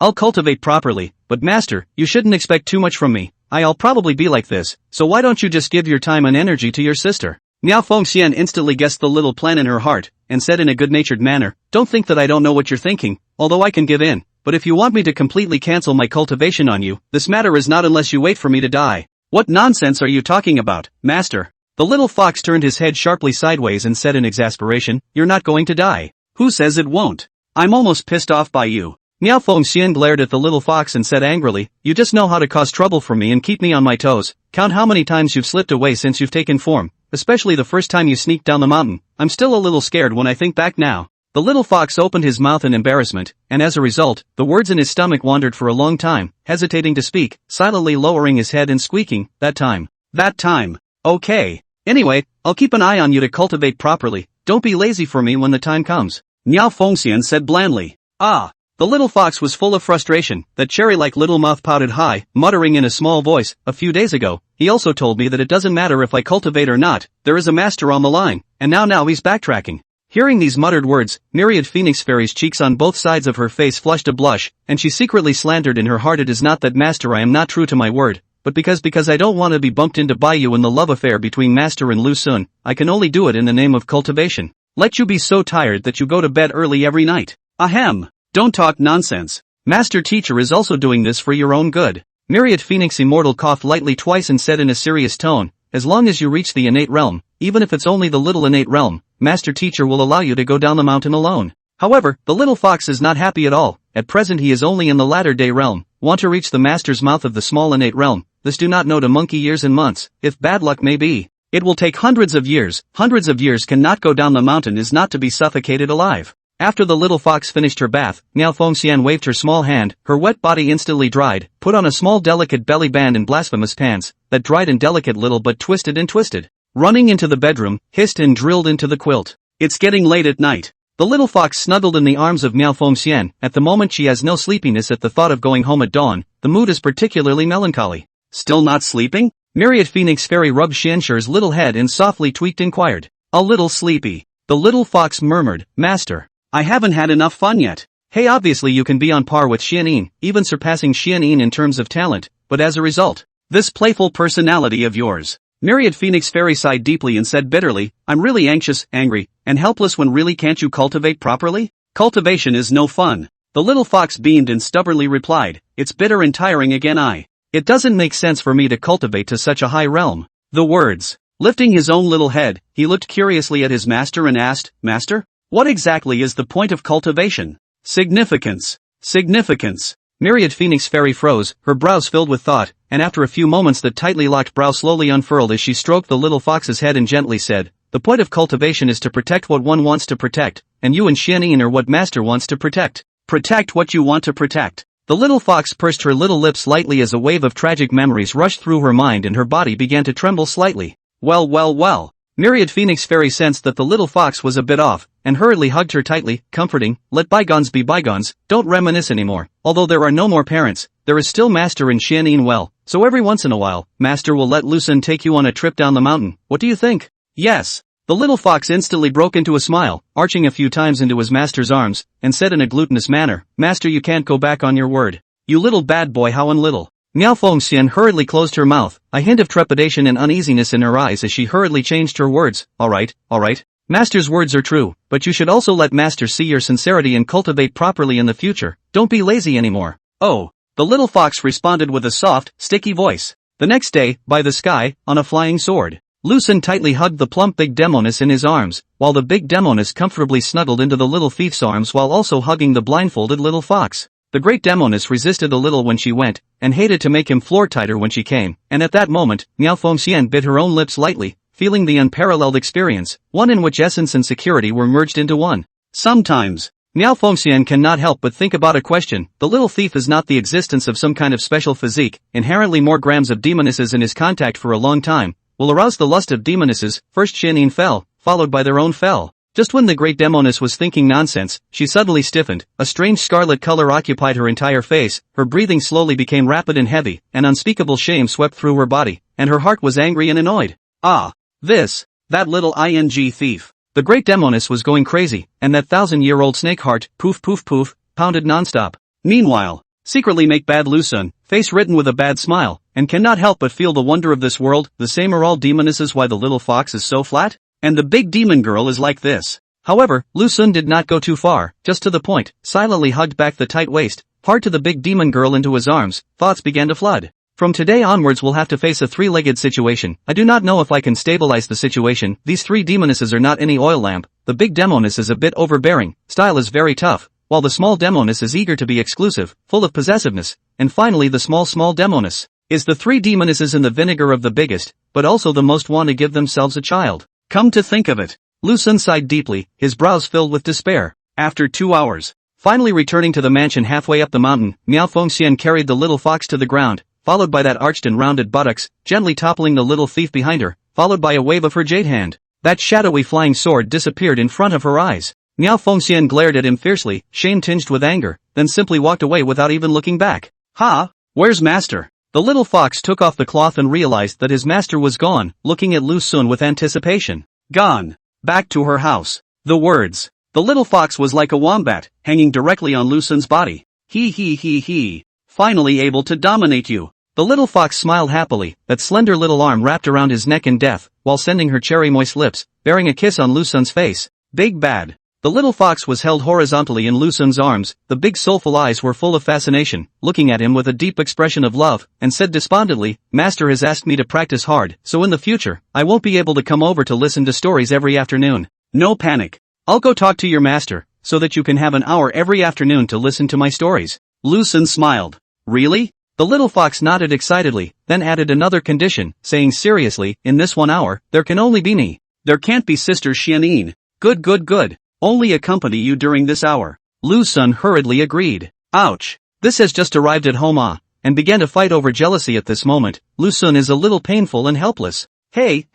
I'll cultivate properly, but master, you shouldn't expect too much from me. I'll probably be like this, so why don't you just give your time and energy to your sister? Miao Fengxian instantly guessed the little plan in her heart, and said in a good-natured manner, don't think that I don't know what you're thinking, although I can give in, but if you want me to completely cancel my cultivation on you, this matter is not unless you wait for me to die. What nonsense are you talking about, master? The little fox turned his head sharply sideways and said in exasperation, you're not going to die. Who says it won't? I'm almost pissed off by you. Miao Fengxian glared at the little fox and said angrily, you just know how to cause trouble for me and keep me on my toes. Count how many times you've slipped away since you've taken form, especially the first time you sneaked down the mountain. I'm still a little scared when I think back now. The little fox opened his mouth in embarrassment, and as a result, the words in his stomach wandered for a long time, hesitating to speak, silently lowering his head and squeaking, that time. Okay. Anyway, I'll keep an eye on you to cultivate properly, don't be lazy for me when the time comes. Miao Fengxian said blandly. The little fox was full of frustration, that cherry-like little mouth pouted high, muttering in a small voice, a few days ago, he also told me that it doesn't matter if I cultivate or not, there is a master on the line, and now he's backtracking. Hearing these muttered words, myriad phoenix fairies' cheeks on both sides of her face flushed a blush, and she secretly slandered in her heart, it is not that master I am not true to my word, but because I don't want to be bumped into by you in the love affair between master and Lu Sun, I can only do it in the name of cultivation. Let you be so tired that you go to bed early every night. Ahem. Don't talk nonsense. Master teacher is also doing this for your own good. Myriad Phoenix Immortal coughed lightly twice and said in a serious tone, as long as you reach the innate realm, even if it's only the little innate realm, master teacher will allow you to go down the mountain alone. However, the little fox is not happy at all, at present he is only in the latter day realm, want to reach the master's mouth of the small innate realm, this do not know to monkey years and months, if bad luck may be. It will take hundreds of years cannot go down the mountain is not to be suffocated alive. After the little fox finished her bath, Miao Fengxian waved her small hand, her wet body instantly dried, put on a small delicate belly band and blasphemous pants, that dried and delicate little but twisted. Running into the bedroom, hissed and drilled into the quilt. It's getting late at night. The little fox snuggled in the arms of Miao Fengxian, at the moment she has no sleepiness at the thought of going home at dawn, the mood is particularly melancholy. Still not sleeping? Myriad Phoenix Fairy rubbed Xianshir's little head and softly tweaked inquired. A little sleepy. The little fox murmured, Master. I haven't had enough fun yet. Hey, obviously you can be on par with Xianyin, even surpassing Xianyin in terms of talent, but as a result, this playful personality of yours. Myriad Phoenix Fairy sighed deeply and said bitterly, I'm really anxious, angry, and helpless when really can't you cultivate properly? Cultivation is no fun. The little fox beamed and stubbornly replied, it's bitter and tiring again. It doesn't make sense for me to cultivate to such a high realm. The words. Lifting his own little head, he looked curiously at his master and asked, Master? What exactly is the point of cultivation? Significance. Myriad Phoenix Fairy froze, her brows filled with thought, and after a few moments the tightly locked brow slowly unfurled as she stroked the little fox's head and gently said, the point of cultivation is to protect what one wants to protect, and you and Xianyin are what master wants to protect. Protect what you want to protect. The little fox pursed her little lips slightly as a wave of tragic memories rushed through her mind and her body began to tremble slightly. Well. Myriad Phoenix Fairy sensed that the little fox was a bit off, and hurriedly hugged her tightly, comforting, let bygones be bygones, don't reminisce anymore. Although there are no more parents, there is still Master and Xianyin so every once in a while, Master will let Lu Sun take you on a trip down the mountain. What do you think? Yes. The little fox instantly broke into a smile, arching a few times into his master's arms, and said in a glutinous manner, Master, you can't go back on your word. You little bad boy, how little. Miao Fengxian hurriedly closed her mouth, a hint of trepidation and uneasiness in her eyes as she hurriedly changed her words. All right. Master's words are true, but you should also let Master see your sincerity and cultivate properly in the future. Don't be lazy anymore. Oh. The little fox responded with a soft, sticky voice. The next day, by the sky, on a flying sword, Lu Sun tightly hugged the plump big Demoness in his arms, while the big Demoness comfortably snuggled into the little thief's arms while also hugging the blindfolded little fox. The great Demoness resisted a little when she went, and hated to make him floor tighter when she came, and at that moment, Miao Fengxian bit her own lips lightly, feeling the unparalleled experience, one in which essence and security were merged into one. Sometimes, Miao Fengxian cannot help but think about a question. The little thief is not the existence of some kind of special physique, inherently more grams of demonesses in his contact for a long time, will arouse the lust of demonesses. First Xianyin fell, followed by their own fell. Just when the great Demoness was thinking nonsense, she suddenly stiffened, a strange scarlet color occupied her entire face, her breathing slowly became rapid and heavy, an unspeakable shame swept through her body, and her heart was angry and annoyed. That little thief. The great Demoness was going crazy, and that 1,000-year-old snake heart, poof, pounded nonstop. Meanwhile, secretly make bad Lu Sun, face written with a bad smile, and cannot help but feel the wonder of this world. The same are all demonesses. Why the little fox is so flat? And the big demon girl is like this. However, Lu Sun did not go too far, just to the point, silently hugged back the tight waist, hard to the big demon girl into his arms. Thoughts began to flood. From today onwards we'll have to face a three-legged situation. I do not know if I can stabilize the situation. These three demonesses are not any oil lamp. The big Demoness is a bit overbearing, style is very tough, while the small Demoness is eager to be exclusive, full of possessiveness, and finally the small Demoness is the three demonesses in the vinegar of the biggest, but also the most want to give themselves a child. Come to think of it. Lu Sun sighed deeply, his brows filled with despair. After 2 hours, finally returning to the mansion halfway up the mountain, Miao Fengxian carried the little fox to the ground, followed by that arched and rounded buttocks, gently toppling the little thief behind her, followed by a wave of her jade hand. That shadowy flying sword disappeared in front of her eyes. Miao Fengxian glared at him fiercely, shame tinged with anger, then simply walked away without even looking back. Ha! Where's master? The little fox took off the cloth and realized that his master was gone, looking at Lu Sun with anticipation. Gone. Back to her house. The words. The little fox was like a wombat, hanging directly on Lu Sun's body. He. Finally able to dominate you. The little fox smiled happily, that slender little arm wrapped around his neck in death, while sending her cherry-moist lips, bearing a kiss on Lu Sun's face. Big bad. The little fox was held horizontally in Lu Sun's arms, the big soulful eyes were full of fascination, looking at him with a deep expression of love, and said despondently, Master has asked me to practice hard, so in the future, I won't be able to come over to listen to stories every afternoon. No panic. I'll go talk to your master, so that you can have an hour every afternoon to listen to my stories. Lu Sun smiled. Really? The little fox nodded excitedly, then added another condition, saying seriously, in this 1 hour, there can only be me. There can't be Sister Xianyin. Good. Only accompany you during this hour. Lu Sun hurriedly agreed. Ouch. This has just arrived at home and began to fight over jealousy at this moment. Lu Sun is a little painful and helpless. Hey.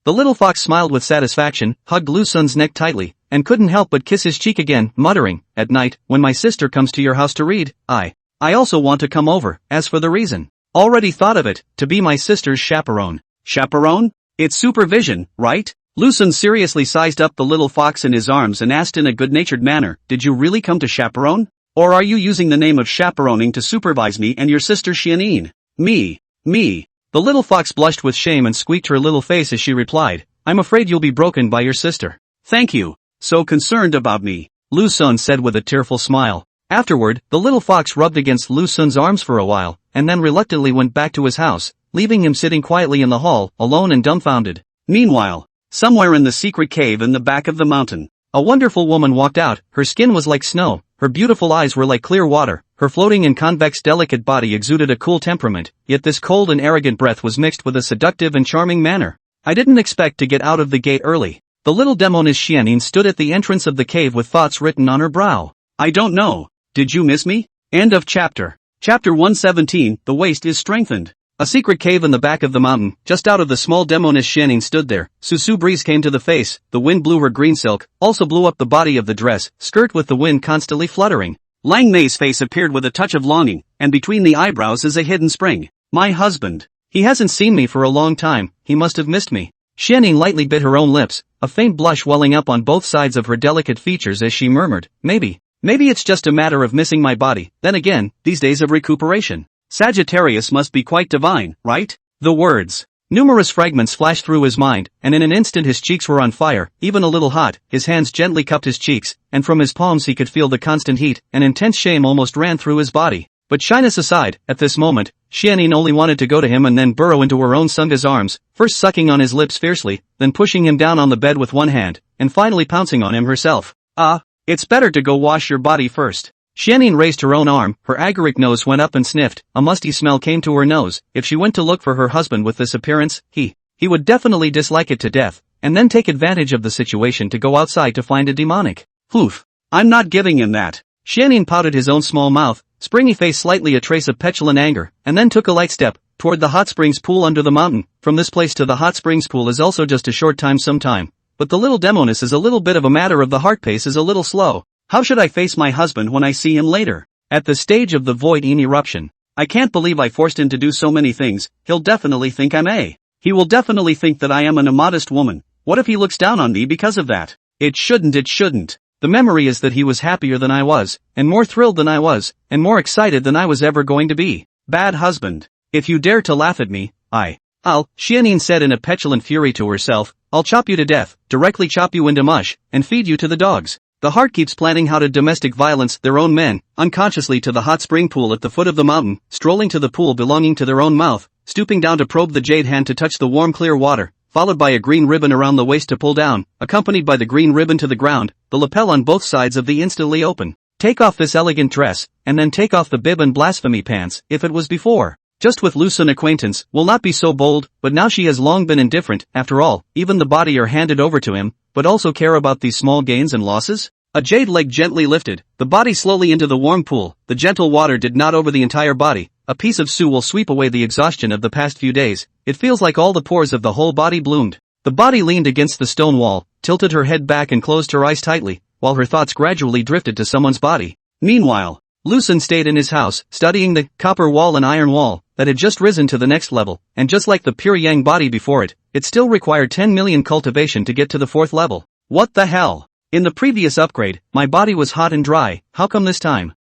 The little fox smiled with satisfaction, hugged Lu Sun's neck tightly, and couldn't help but kiss his cheek again, muttering, at night, when my sister comes to your house to read, I also want to come over. As for the reason, already thought of it, to be my sister's chaperone. Chaperone? It's supervision, right? Lu Sun seriously sized up the little fox in his arms and asked in a good-natured manner, did you really come to chaperone? Or are you using the name of chaperoning to supervise me and your sister Xianyin? Me. The little fox blushed with shame and squeaked her little face as she replied, I'm afraid you'll be broken by your sister. Thank you. So concerned about me, Lu Sun said with a tearful smile. Afterward, the little fox rubbed against Lu Sun's arms for a while, and then reluctantly went back to his house, leaving him sitting quietly in the hall, alone and dumbfounded. Meanwhile, somewhere in the secret cave in the back of the mountain, a wonderful woman walked out. Her skin was like snow, her beautiful eyes were like clear water, her floating and convex delicate body exuded a cool temperament, yet this cold and arrogant breath was mixed with a seductive and charming manner. I didn't expect to get out of the gate early. The little Demoness Xianyin stood at the entrance of the cave with thoughts written on her brow. I don't know. Did you miss me? End of chapter. Chapter 117, The Waist is Strengthened. A secret cave in the back of the mountain, just out of the small Demoness Xianyin stood there. Susu breeze came to the face, the wind blew her green silk, also blew up the body of the dress, skirt with the wind constantly fluttering. Lang Mei's face appeared with a touch of longing, and between the eyebrows is a hidden spring. My husband. He hasn't seen me for a long time, he must have missed me. Xianyin lightly bit her own lips, a faint blush welling up on both sides of her delicate features as she murmured, Maybe it's just a matter of missing my body. Then again, these days of recuperation. Sagittarius must be quite divine, right? The words. Numerous fragments flashed through his mind, and in an instant his cheeks were on fire, even a little hot. His hands gently cupped his cheeks, and from his palms he could feel the constant heat, and intense shame almost ran through his body. But shyness aside, at this moment, Xianyin only wanted to go to him and then burrow into her own Sunga's arms, first sucking on his lips fiercely, then pushing him down on the bed with one hand, and finally pouncing on him herself. It's better to go wash your body first. Xianyin raised her own arm, her agaric nose went up and sniffed, a musty smell came to her nose. If she went to look for her husband with this appearance, he would definitely dislike it to death, and then take advantage of the situation to go outside to find a demonic. Oof. I'm not giving him that. Xianyin pouted his own small mouth, springy face slightly a trace of petulant anger, and then took a light step toward the hot springs pool under the mountain. From this place to the hot springs pool is also just a short time sometime. But the little Demoness is a little bit of a matter of the heart, pace is a little slow. How should I face my husband when I see him later? At the stage of the void in eruption. I can't believe I forced him to do so many things. He'll definitely think he will definitely think that I am an immodest woman. What if he looks down on me because of that? It shouldn't. The memory is that he was happier than I was, and more thrilled than I was, and more excited than I was ever going to be. Bad husband. If you dare to laugh at me, Xianyin said in a petulant fury to herself, I'll chop you to death, directly chop you into mush, and feed you to the dogs. The heart keeps planning how to domestic violence their own men, unconsciously to the hot spring pool at the foot of the mountain, strolling to the pool belonging to their own mouth, stooping down to probe the jade hand to touch the warm clear water, followed by a green ribbon around the waist to pull down, accompanied by the green ribbon to the ground, the lapel on both sides of the instantly open. Take off this elegant dress, and then take off the bib and blasphemy pants, if it was before. Just with Lucen acquaintance, will not be so bold, but now she has long been indifferent, after all, even the body are handed over to him, but also care about these small gains and losses? A jade leg gently lifted, the body slowly into the warm pool, the gentle water did not over the entire body, a piece of Su will sweep away the exhaustion of the past few days, it feels like all the pores of the whole body bloomed. The body leaned against the stone wall, tilted her head back and closed her eyes tightly, while her thoughts gradually drifted to someone's body. Meanwhile, Lucen stayed in his house, studying the copper wall and iron wall that had just risen to the next level, and just like the pure yang body before it, it still required 10 million cultivation to get to the 4th level. What the hell? In the previous upgrade, my body was hot and dry, how come this time?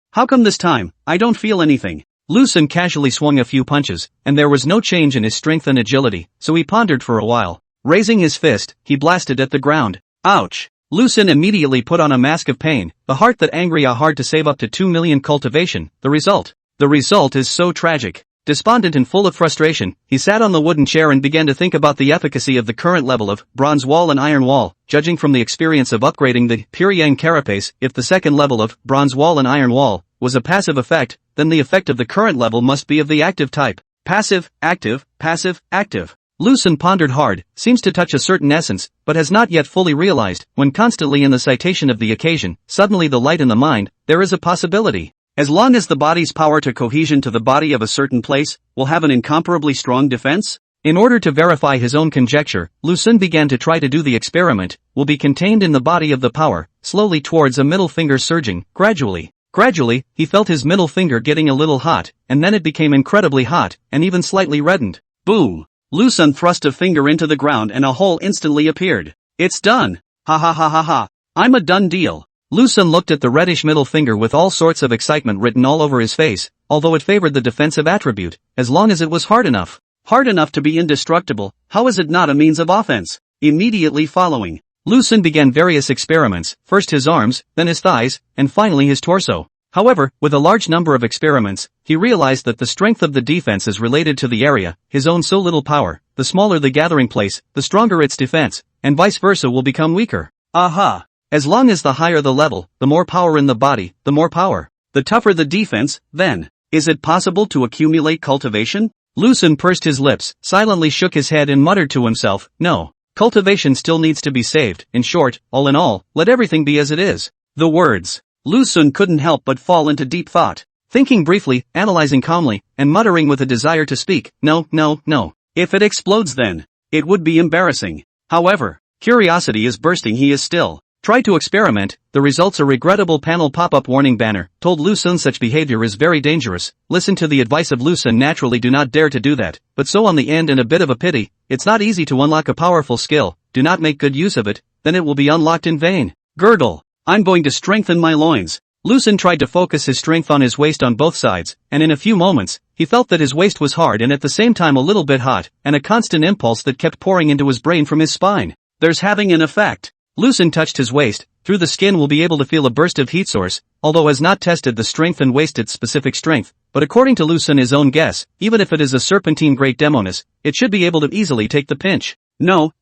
I don't feel anything. Lucen casually swung a few punches, and there was no change in his strength and agility, so he pondered for a while. Raising his fist, he blasted at the ground. Ouch! Lucen immediately put on a mask of pain, the heart that angry hard to save up to 2 million cultivation, the result is so tragic. Despondent and full of frustration, he sat on the wooden chair and began to think about the efficacy of the current level of bronze wall and iron wall, judging from the experience of upgrading the pure yang carapace. If the second level of bronze wall and iron wall was a passive effect, then the effect of the current level must be of the active type. Passive, active, passive, active. Lucen pondered hard, seems to touch a certain essence, but has not yet fully realized, when constantly in the citation of the occasion, suddenly the light in the mind, there is a possibility. As long as the body's power to cohesion to the body of a certain place, will have an incomparably strong defense? In order to verify his own conjecture, Lucen began to try to do the experiment, will be contained in the body of the power, slowly towards a middle finger surging, gradually. Gradually, he felt his middle finger getting a little hot, and then it became incredibly hot, and even slightly reddened. Boom! Lucen thrust a finger into the ground and a hole instantly appeared. It's done! Ha ha ha ha ha! I'm a done deal! Lucen looked at the reddish middle finger with all sorts of excitement written all over his face, although it favored the defensive attribute, as long as it was hard enough. Hard enough to be indestructible, how is it not a means of offense? Immediately following, Lucen began various experiments, first his arms, then his thighs, and finally his torso. However, with a large number of experiments, he realized that the strength of the defense is related to the area, his own so little power, the smaller the gathering place, the stronger its defense, and vice versa will become weaker. Aha! As long as the higher the level, the more power in the body, the more power. The tougher the defense, then. Is it possible to accumulate cultivation? Lucen pursed his lips, silently shook his head and muttered to himself, no. Cultivation still needs to be saved, in short, all in all, let everything be as it is. The words. Lucen couldn't help but fall into deep thought. Thinking briefly, analyzing calmly, and muttering with a desire to speak, no. If it explodes then, it would be embarrassing. However, curiosity is bursting he is still. Try to experiment, the results a regrettable panel pop-up warning banner, told Lucen such behavior is very dangerous, listen to the advice of Lucen naturally do not dare to do that, but so on the end and a bit of a pity, it's not easy to unlock a powerful skill, do not make good use of it, then it will be unlocked in vain. Girdle. I'm going to strengthen my loins. Lucen tried to focus his strength on his waist on both sides, and in a few moments, he felt that his waist was hard and at the same time a little bit hot, and a constant impulse that kept pouring into his brain from his spine. There's having an effect. Lucen touched his waist, through the skin will be able to feel a burst of heat source, although has not tested the strength and waist's specific strength, but according to Lucen his own guess, even if it is a serpentine great Demoness, it should be able to easily take the pinch. No.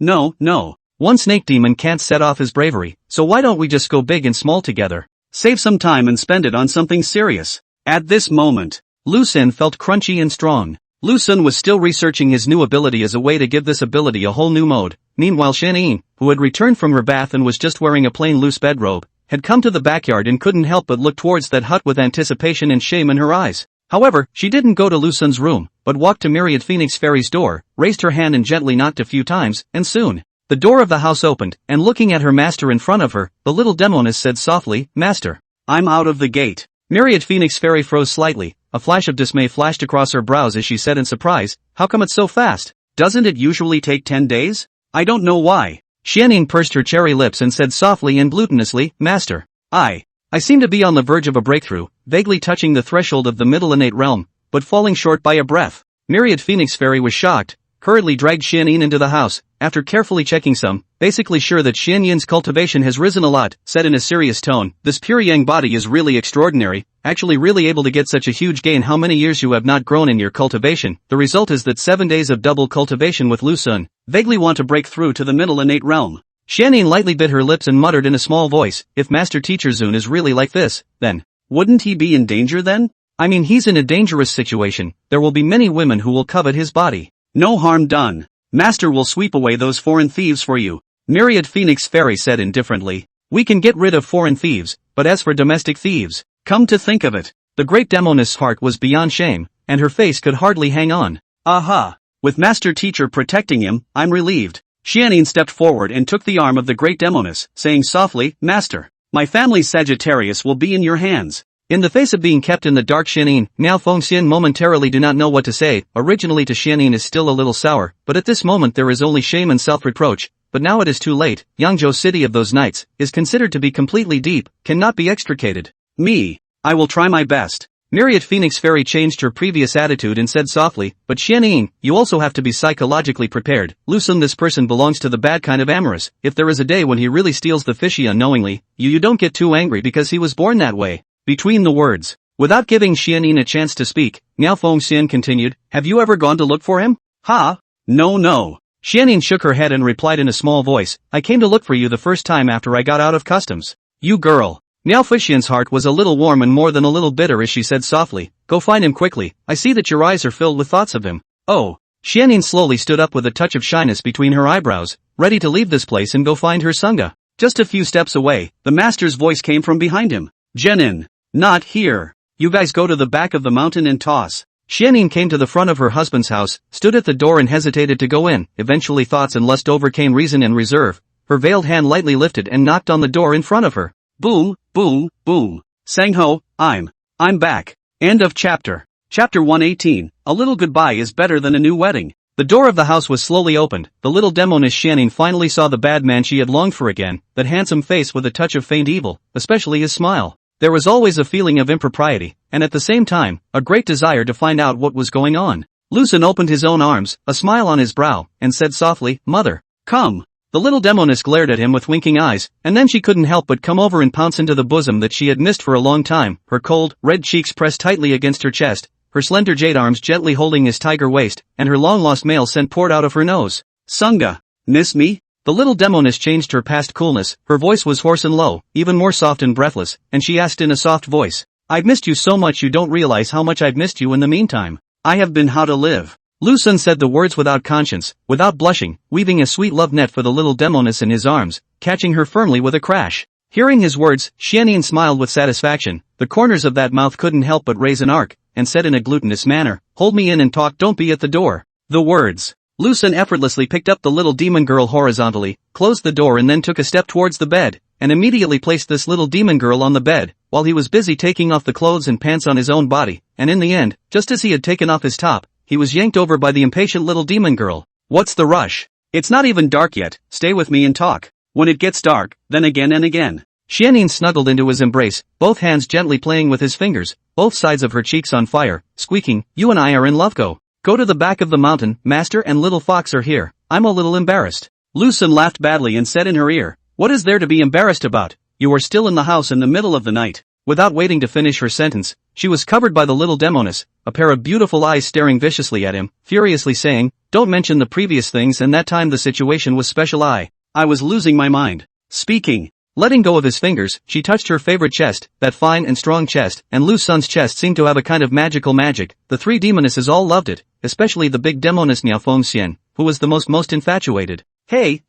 One snake demon can't set off his bravery, so why don't we just go big and small together? Save some time and spend it on something serious. At this moment, Lucen felt crunchy and strong. Lucen was still researching his new ability as a way to give this ability a whole new mode. Meanwhile Xianyin, who had returned from her bath and was just wearing a plain loose bedrobe, had come to the backyard and couldn't help but look towards that hut with anticipation and shame in her eyes. However, she didn't go to Lucen's room, but walked to Myriad Phoenix Fairy's door, raised her hand and gently knocked a few times, and soon, the door of the house opened, and looking at her master in front of her, the little Demoness said softly, Master, I'm out of the gate. Myriad Phoenix Fairy froze slightly, a flash of dismay flashed across her brows as she said in surprise, how come it's so fast? Doesn't it usually take 10 days? I don't know why. Xianyin pursed her cherry lips and said softly and glutinously, Master, I seem to be on the verge of a breakthrough, vaguely touching the threshold of the middle innate realm, but falling short by a breath. Myriad Phoenix Fairy was shocked, hurriedly dragged Xianyin into the house, after carefully checking some, basically sure that Xianyin's cultivation has risen a lot, said in a serious tone, this pure yang body is really extraordinary, actually really able to get such a huge gain. How many years you have not grown in your cultivation? The result is that 7 days of double cultivation with Lu Sun. Vaguely want to break through to the middle innate realm. Xianyin lightly bit her lips and muttered in a small voice, if Master Teacher Zun is really like this, then, wouldn't he be in danger then? I mean, he's in a dangerous situation, there will be many women who will covet his body. No harm done. Master will sweep away those foreign thieves for you. Myriad Phoenix Fairy said indifferently. We can get rid of foreign thieves, but as for domestic thieves, come to think of it, the great Demoness' heart was beyond shame, and her face could hardly hang on. Aha! With Master Teacher protecting him, I'm relieved. Xianyin stepped forward and took the arm of the great Demoness, saying softly, Master, my family's Sagittarius will be in your hands. In the face of being kept in the dark, Xianyin, Miao Fengxian momentarily do not know what to say. Originally to Xianyin is still a little sour, but at this moment there is only shame and self-reproach, but now it is too late. Yangzhou city of those nights, is considered to be completely deep, cannot be extricated. Me. I will try my best. Myriad Phoenix Fairy changed her previous attitude and said softly, but Xianyin, you also have to be psychologically prepared. Lu Sun, this person belongs to the bad kind of amorous. If there is a day when he really steals the fishy unknowingly, you don't get too angry because he was born that way. Between the words, without giving Xianyin a chance to speak, Miao Fengxian continued, have you ever gone to look for him? Ha? No. Xianyin shook her head and replied in a small voice, I came to look for you the first time after I got out of customs. You girl. Miao Fengxian's heart was a little warm and more than a little bitter as she said softly, go find him quickly, I see that your eyes are filled with thoughts of him. Oh. Xianyin slowly stood up with a touch of shyness between her eyebrows, ready to leave this place and go find her Sangha. Just a few steps away, the master's voice came from behind him. Jenin. Not here. You guys go to the back of the mountain and toss. Xianyin came to the front of her husband's house, stood at the door and hesitated to go in. Eventually thoughts and lust overcame reason and reserve. Her veiled hand lightly lifted and knocked on the door in front of her. Boom, boom, boom. Sangho, I'm back. End of chapter. Chapter 118, a little goodbye is better than a new wedding. The door of the house was slowly opened. The little Demoness Xianyin finally saw the bad man she had longed for again, that handsome face with a touch of faint evil, especially his smile. There was always a feeling of impropriety, and at the same time, a great desire to find out what was going on. Lu Sun opened his own arms, a smile on his brow, and said softly, Mother, come. The little Demoness glared at him with winking eyes, and then she couldn't help but come over and pounce into the bosom that she had missed for a long time, her cold, red cheeks pressed tightly against her chest, her slender jade arms gently holding his tiger waist, and her long-lost male scent poured out of her nose. Sangha, miss me? The little Demoness changed her past coolness, her voice was hoarse and low, even more soft and breathless, and she asked in a soft voice, I've missed you so much you don't realize how much I've missed you in the meantime. I have been how to live. Lu Sun said the words without conscience, without blushing, weaving a sweet love net for the little Demoness in his arms, catching her firmly with a crash. Hearing his words, Xianyin smiled with satisfaction, the corners of that mouth couldn't help but raise an arc, and said in a glutinous manner, hold me in and talk, don't be at the door. The words. Lu Sun effortlessly picked up the little demon girl horizontally, closed the door and then took a step towards the bed, and immediately placed this little demon girl on the bed, while he was busy taking off the clothes and pants on his own body, and in the end, just as he had taken off his top, he was yanked over by the impatient little demon girl. What's the rush? It's not even dark yet, stay with me and talk. When it gets dark, then again and again. Xianyin snuggled into his embrace, both hands gently playing with his fingers, both sides of her cheeks on fire, squeaking, you and I are in love, go. Go to the back of the mountain, Master and Little Fox are here. I'm a little embarrassed. Lu Sun laughed badly and said in her ear, what is there to be embarrassed about? You are still in the house in the middle of the night. Without waiting to finish her sentence, she was covered by the little Demoness, a pair of beautiful eyes staring viciously at him, furiously saying, don't mention the previous things, and that time the situation was special. I was losing my mind. Speaking. Letting go of his fingers, she touched her favorite chest, that fine and strong chest, and Lu Sun's chest seemed to have a kind of magical magic. The three demonesses all loved it, especially the big Demoness Miao Fengxian, who was the most infatuated. Hey.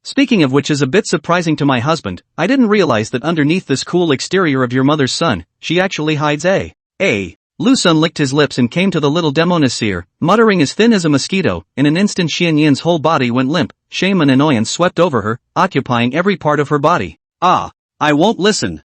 Speaking of which is a bit surprising to my husband, I didn't realize that underneath this cool exterior of your mother's son, she actually hides a. Lu Sun licked his lips and came to the little Demoness ear, muttering as thin as a mosquito. In an instant Xianyin's whole body went limp, shame and annoyance swept over her, occupying every part of her body. I won't listen.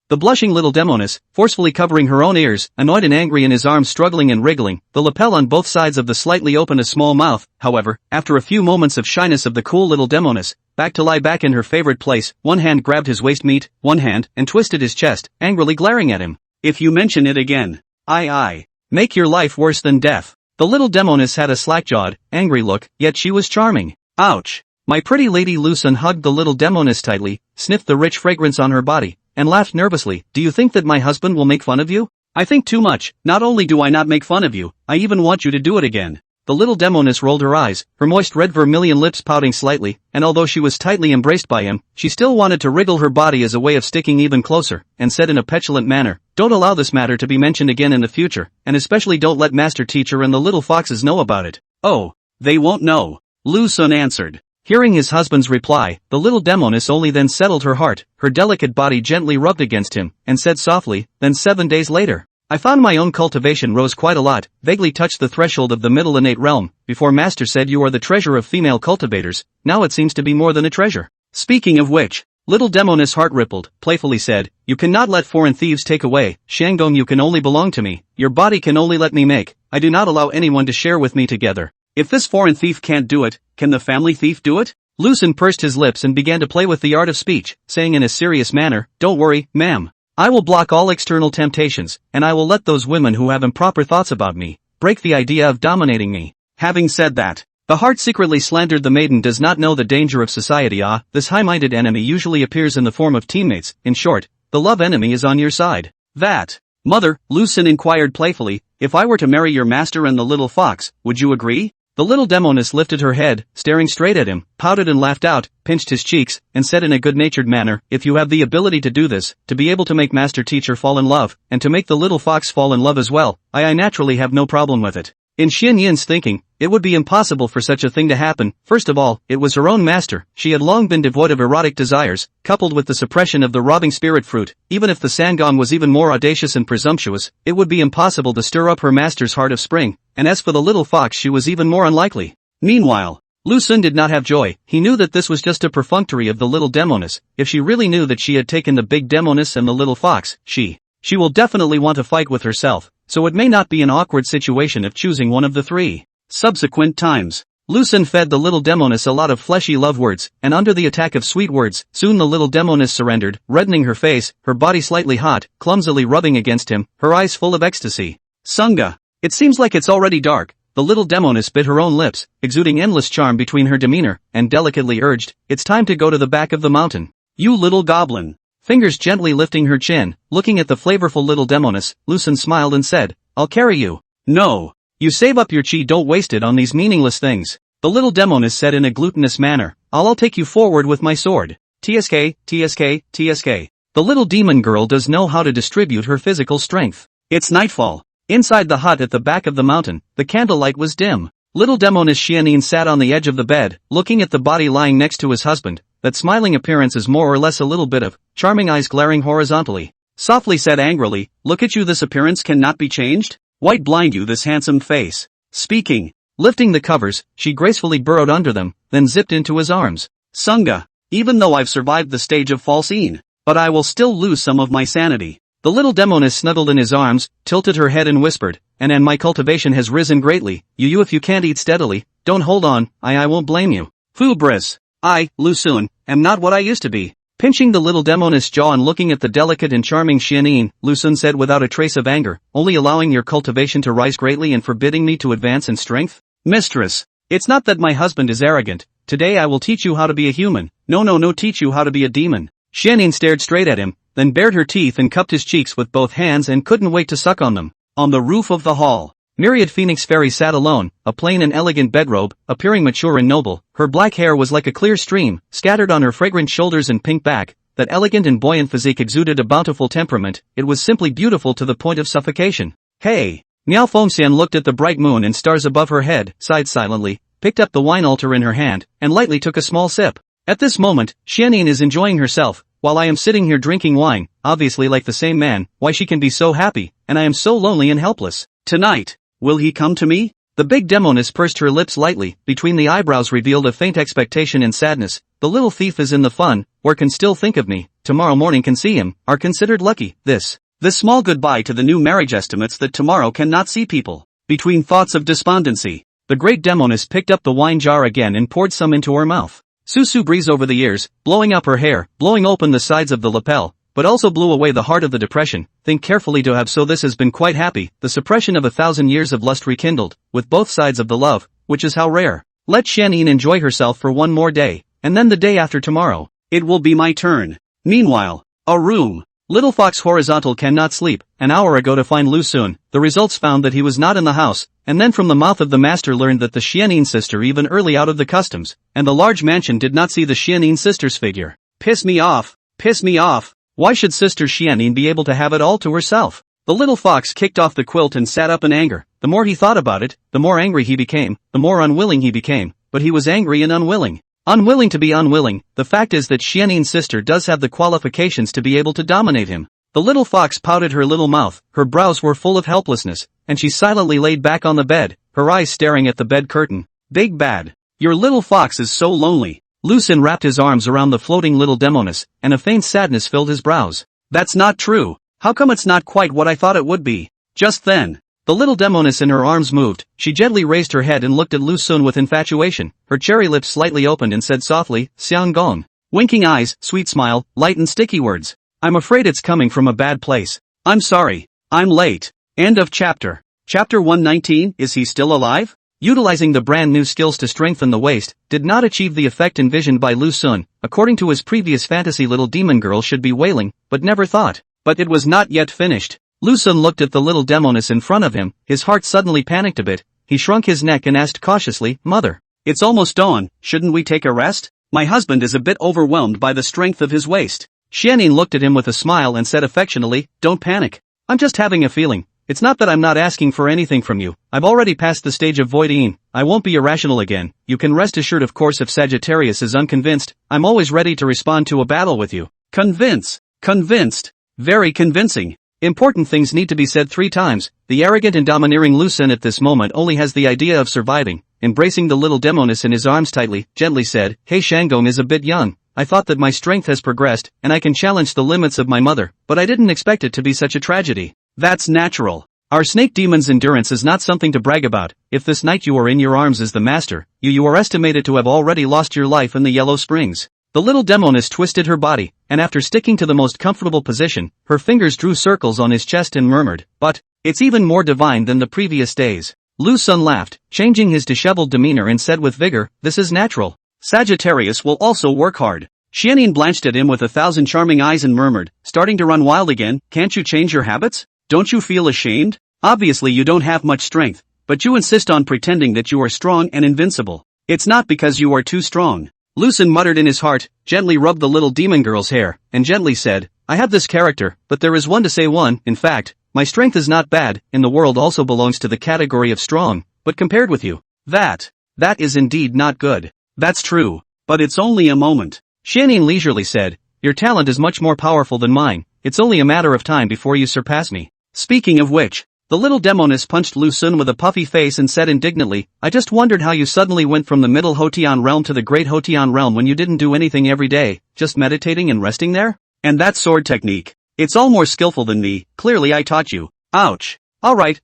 The blushing little Demoness, forcefully covering her own ears, annoyed and angry in his arms struggling and wriggling, the lapel on both sides of the slightly open a small mouth. However, after a few moments of shyness of the cool little Demoness, back to lie back in her favorite place, one hand grabbed his waist meat, one hand, and twisted his chest, angrily glaring at him. If you mention it again, I make your life worse than death. The little Demoness had a slack-jawed, angry look, yet she was charming. Ouch! My pretty lady Lucen hugged the little Demoness tightly, sniffed the rich fragrance on her body, and laughed nervously. Do you think that my husband will make fun of you? I think too much. Not only do I not make fun of you, I even want you to do it again. The little Demoness rolled her eyes, her moist red vermilion lips pouting slightly, and although she was tightly embraced by him, she still wanted to wriggle her body as a way of sticking even closer, and said in a petulant manner, don't allow this matter to be mentioned again in the future, and especially don't let Master Teacher and the little foxes know about it. Oh, they won't know, Lucen answered. Hearing his husband's reply, the little Demoness only then settled her heart, her delicate body gently rubbed against him, and said softly, then 7 days later. I found my own cultivation rose quite a lot, vaguely touched the threshold of the middle innate realm, before Master said you are the treasure of female cultivators, now it seems to be more than a treasure. Speaking of which, little Demoness' heart rippled, playfully said, you cannot let foreign thieves take away, Shangong you can only belong to me, your body can only let me make, I do not allow anyone to share with me together. If this foreign thief can't do it, can the family thief do it? Lucen pursed his lips and began to play with the art of speech, saying in a serious manner, don't worry, ma'am. I will block all external temptations, and I will let those women who have improper thoughts about me break the idea of dominating me. Having said that, the heart secretly slandered the maiden does not know the danger of society. This high-minded enemy usually appears in the form of teammates. In short, the love enemy is on your side. That, mother, Lucen inquired playfully, if I were to marry your master and the little fox, would you agree? The little Demoness lifted her head, staring straight at him, pouted and laughed out, pinched his cheeks, and said in a good-natured manner, if you have the ability to do this, to be able to make Master Teacher fall in love, and to make the little fox fall in love as well, I naturally have no problem with it. In Xian Yin's thinking, it would be impossible for such a thing to happen. First of all, it was her own master, she had long been devoid of erotic desires, coupled with the suppression of the robbing spirit fruit. Even if the Sangong was even more audacious and presumptuous, it would be impossible to stir up her master's heart of spring, and as for the little fox she was even more unlikely. Meanwhile, Lucen did not have joy. He knew that this was just a perfunctory of the little Demoness. If she really knew that she had taken the big Demoness and the little fox, she will definitely want to fight with herself, so it may not be an awkward situation of choosing one of the three. Subsequent times, Lucen fed the little Demoness a lot of fleshy love words, and under the attack of sweet words, soon the little Demoness surrendered, reddening her face, her body slightly hot, clumsily rubbing against him, her eyes full of ecstasy. Sunga, it seems like it's already dark. The little Demoness bit her own lips, exuding endless charm between her demeanor, and delicately urged, it's time to go to the back of the mountain. You little goblin. Fingers gently lifting her chin, looking at the flavorful little Demoness, Lucen smiled and said, I'll carry you. No. You save up your chi, don't waste it on these meaningless things. The little Demoness said in a glutinous manner, I'll take you forward with my sword. TSK, TSK, TSK. The little demon girl does know how to distribute her physical strength. It's nightfall. Inside the hut at the back of the mountain, the candlelight was dim. Little Demoness Xianin sat on the edge of the bed, looking at the body lying next to his husband, that smiling appearance is more or less a little bit of, charming eyes glaring horizontally. Softly said angrily, look at you, this appearance cannot be changed? White blind you, this handsome face. Speaking, lifting the covers, she gracefully burrowed under them, then zipped into his arms. Sunga, even though I've survived the stage of falsine, but I will still lose some of my sanity. The little Demoness snuggled in his arms, tilted her head and whispered, and my cultivation has risen greatly. You if you can't eat steadily, don't hold on, I won't blame you. Fubris. I, Lucen, am not what I used to be. Pinching the little Demoness jaw and looking at the delicate and charming Xianin, Lucen said without a trace of anger, only allowing your cultivation to rise greatly and forbidding me to advance in strength? Mistress, it's not that my husband is arrogant. Today I will teach you how to be a human. No, teach you how to be a demon. Xianin stared straight at him, then bared her teeth and cupped his cheeks with both hands and couldn't wait to suck on them. On the roof of the hall, Myriad Phoenix Fairy sat alone, a plain and elegant bedrobe, appearing mature and noble. Her black hair was like a clear stream, scattered on her fragrant shoulders and pink back. That elegant and buoyant physique exuded a bountiful temperament. It was simply beautiful to the point of suffocation. Hey! Miao Fengxian looked at the bright moon and stars above her head, sighed silently, picked up the wine altar in her hand, and lightly took a small sip. At this moment, Xianin is enjoying herself, while I am sitting here drinking wine, obviously like the same man. Why she can be so happy, and I am so lonely and helpless. Tonight, will he come to me? The big Demoness pursed her lips lightly, between the eyebrows revealed a faint expectation and sadness. The little thief is in the fun, or can still think of me, tomorrow morning can see him, are considered lucky. This small goodbye to the new marriage estimates that tomorrow cannot see people. Between thoughts of despondency, the great Demoness picked up the wine jar again and poured some into her mouth. Susu breeze over the ears, blowing up her hair, blowing open the sides of the lapel, but also blew away the heart of the depression. Think carefully to have so this has been quite happy, the suppression of 1,000 years of lust rekindled, with both sides of the love, which is how rare. Let Xianyin enjoy herself for one more day, and then the day after tomorrow, it will be my turn. Meanwhile, a room. Little Fox Horizontal cannot sleep, an hour ago to find Lu Sun. The results found that he was not in the house, and then from the mouth of the master learned that the Xianyin sister even early out of the customs, and the large mansion did not see the Xianyin sister's figure. Piss me off, piss me off. Why should Sister Xianyin be able to have it all to herself? The little fox kicked off the quilt and sat up in anger. The more he thought about it, the more angry he became, the more unwilling he became, but he was angry and unwilling. Unwilling to be unwilling. The fact is that Xianyin's sister does have the qualifications to be able to dominate him. The little fox pouted her little mouth, her brows were full of helplessness, and she silently laid back on the bed, her eyes staring at the bed curtain. Big bad. Your little fox is so lonely. Lu Sun wrapped his arms around the floating little Demoness, and a faint sadness filled his brows. That's not true. How come it's not quite what I thought it would be? Just then, the little Demoness in her arms moved. She gently raised her head and looked at Lu Sun with infatuation. Her cherry lips slightly opened and said softly, Xiang Gong. Winking eyes, sweet smile, light and sticky words. I'm afraid it's coming from a bad place. I'm sorry. I'm late. End of chapter. Chapter 119. Is he still alive? Utilizing the brand new skills to strengthen the waist, did not achieve the effect envisioned by Lu Sun. According to his previous fantasy, little demon girl should be wailing, but never thought. But it was not yet finished. Lu Sun looked at the little Demoness in front of him, his heart suddenly panicked a bit. He shrunk his neck and asked cautiously, Mother, it's almost dawn, shouldn't we take a rest? My husband is a bit overwhelmed by the strength of his waist. Xianyin looked at him with a smile and said affectionately, Don't panic. I'm just having a feeling. It's not that I'm not asking for anything from you. I've already passed the stage of voiding. I won't be irrational again. You can rest assured, of course, if Sagittarius is unconvinced, I'm always ready to respond to a battle with you. Convinced. Very convincing. Important things need to be said 3 times. The arrogant and domineering Lu Sun at this moment only has the idea of surviving. Embracing the little Demoness in his arms tightly, gently said, Hey, Shangong is a bit young. I thought that my strength has progressed, and I can challenge the limits of my mother, but I didn't expect it to be such a tragedy. That's natural. Our snake demon's endurance is not something to brag about. If this night you are in your arms as the master, you are estimated to have already lost your life in the Yellow Springs. The little Demoness twisted her body, and after sticking to the most comfortable position, her fingers drew circles on his chest and murmured, But, it's even more divine than the previous days. Lu Sun laughed, changing his disheveled demeanor and said with vigor, This is natural. Sagittarius will also work hard. Xianyin blanched at him with 1,000 charming eyes and murmured, starting to run wild again, Can't you change your habits? Don't you feel ashamed? Obviously you don't have much strength, but you insist on pretending that you are strong and invincible. It's not because you are too strong. Lu Sun muttered in his heart, gently rubbed the little demon girl's hair, and gently said, I have this character, but there is one to say one. In fact, my strength is not bad, in the world also belongs to the category of strong, but compared with you, that is indeed not good. That's true, but it's only a moment. Xianyin leisurely said, Your talent is much more powerful than mine, it's only a matter of time before you surpass me. Speaking of which, the little Demoness punched Lu Sun with a puffy face and said indignantly, I just wondered how you suddenly went from the middle Hotian realm to the great Hotian realm when you didn't do anything every day, just meditating and resting there? And that sword technique. It's all more skillful than me, clearly I taught you. Ouch. Alright,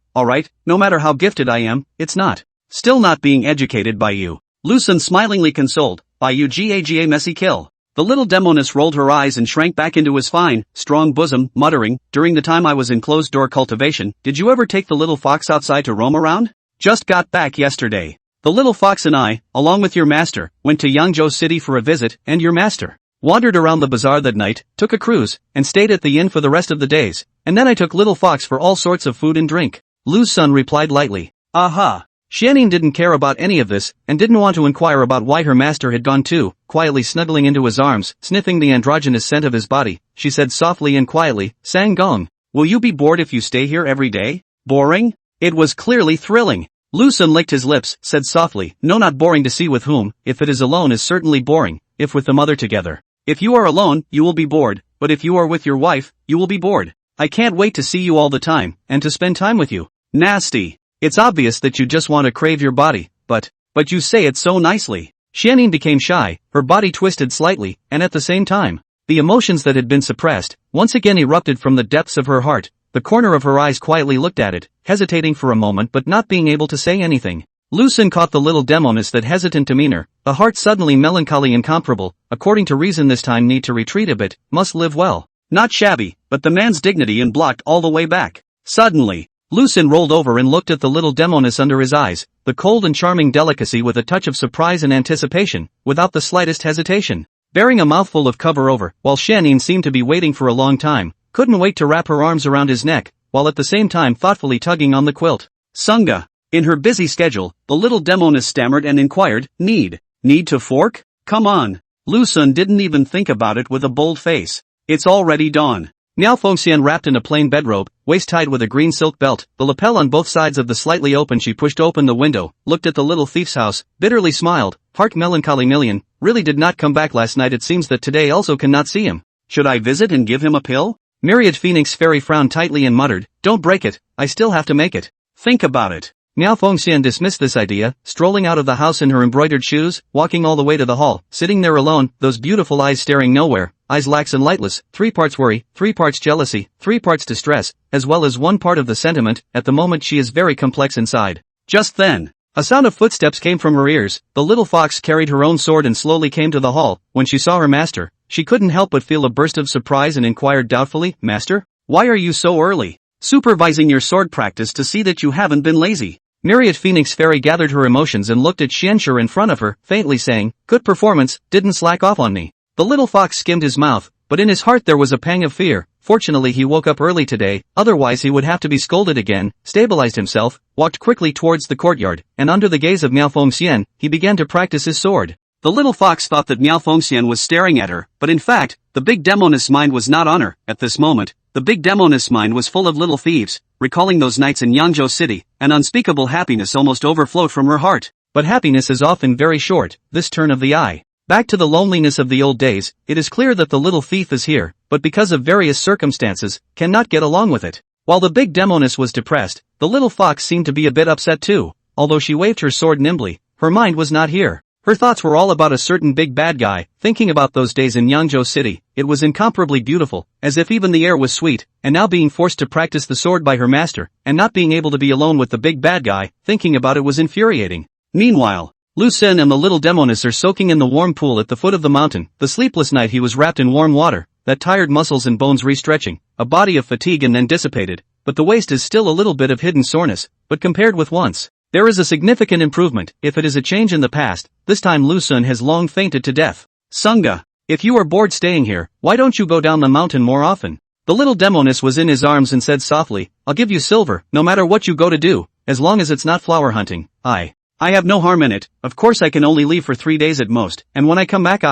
no matter how gifted I am, it's not. Still not being educated by you. Lu Sun smilingly consoled, by you gaga messy kill. The little Demoness rolled her eyes and shrank back into his fine, strong bosom, muttering, During the time I was in closed-door cultivation, did you ever take the little fox outside to roam around? Just got back yesterday. The little fox and I, along with your master, went to Yangzhou City for a visit, and your master wandered around the bazaar that night, took a cruise, and stayed at the inn for the rest of the days, and then I took little fox for all sorts of food and drink. Lu Sun replied lightly. Aha. Xianyin didn't care about any of this, and didn't want to inquire about why her master had gone too. Quietly snuggling into his arms, sniffing the androgynous scent of his body, she said softly and quietly, Sang Gong, will you be bored if you stay here every day? Boring? It was clearly thrilling. Lu Sun licked his lips, said softly, No, not boring to see with whom. If it is alone is certainly boring, if with the mother together. If you are alone, you will be bored, but if you are with your wife, you will be bored. I can't wait to see you all the time, and to spend time with you. Nasty. It's obvious that you just want to crave your body, but you say it so nicely. Xianyin became shy, her body twisted slightly, and at the same time, the emotions that had been suppressed, once again erupted from the depths of her heart. The corner of her eyes quietly looked at it, hesitating for a moment but not being able to say anything. Lu Sun caught the little Demoness that hesitant demeanor, a heart suddenly melancholy incomparable, according to reason this time need to retreat a bit, must live well. Not shabby, but the man's dignity and blocked all the way back. Suddenly, Lu Xun rolled over and looked at the little Demoness under his eyes, the cold and charming delicacy with a touch of surprise and anticipation, without the slightest hesitation. Bearing a mouthful of cover over, while Xianyin seemed to be waiting for a long time, couldn't wait to wrap her arms around his neck, while at the same time thoughtfully tugging on the quilt. Sunga. In her busy schedule, the little Demoness stammered and inquired, Need to fork? Come on. Lu Xun didn't even think about it with a bold face. It's already dawn. Miao Fengxian wrapped in a plain bedrobe, waist tied with a green silk belt, the lapel on both sides of the slightly open. She pushed open the window, looked at the little thief's house, bitterly smiled, heart melancholy million, really did not come back last night. It seems that today also cannot see him. Should I visit and give him a pill? Myriad Phoenix Fairy frowned tightly and muttered, Don't break it, I still have to make it. Think about it. Miao Fengxian dismissed this idea, strolling out of the house in her embroidered shoes, walking all the way to the hall, sitting there alone, those beautiful eyes staring nowhere, eyes lax and lightless, 3 parts worry, 3 parts jealousy, 3 parts distress, as well as 1 part of the sentiment. At the moment she is very complex inside. Just then, a sound of footsteps came from her ears. The little fox carried her own sword and slowly came to the hall. When she saw her master, she couldn't help but feel a burst of surprise and inquired doubtfully, Master? Why are you so early? Supervising your sword practice to see that you haven't been lazy. Myriad Phoenix Fairy gathered her emotions and looked at Xianxue in front of her, faintly saying, Good performance, didn't slack off on me. The little fox skimmed his mouth, but in his heart there was a pang of fear. Fortunately he woke up early today, otherwise he would have to be scolded again. Stabilized himself, walked quickly towards the courtyard, and under the gaze of Miao Fengxian, he began to practice his sword. The little fox thought that Miao Fengxian was staring at her, but in fact, the big Demoness mind was not on her. At this moment, the big Demoness mind was full of little thieves. Recalling those nights in Yangzhou City, an unspeakable happiness almost overflowed from her heart. But happiness is often very short, this turn of the eye. Back to the loneliness of the old days, it is clear that the little thief is here, but because of various circumstances, cannot get along with it. While the big Demoness was depressed, the little fox seemed to be a bit upset too. Although she waved her sword nimbly, her mind was not here. Her thoughts were all about a certain big bad guy. Thinking about those days in Yangzhou City, it was incomparably beautiful, as if even the air was sweet, and now being forced to practice the sword by her master, and not being able to be alone with the big bad guy, thinking about it was infuriating. Meanwhile, Lu Xun and the little Demoness are soaking in the warm pool at the foot of the mountain. The sleepless night he was wrapped in warm water, that tired muscles and bones restretching, a body of fatigue and then dissipated, but the waist is still a little bit of hidden soreness, but compared with once, there is a significant improvement. If it is a change in the past, this time Lu Xun has long fainted to death. Sunga, if you are bored staying here, why don't you go down the mountain more often? The little Demoness was in his arms and said softly, I'll give you silver, no matter what you go to do, as long as it's not flower hunting. I have no harm in it. Of course I can only leave for 3 days at most, and when I come back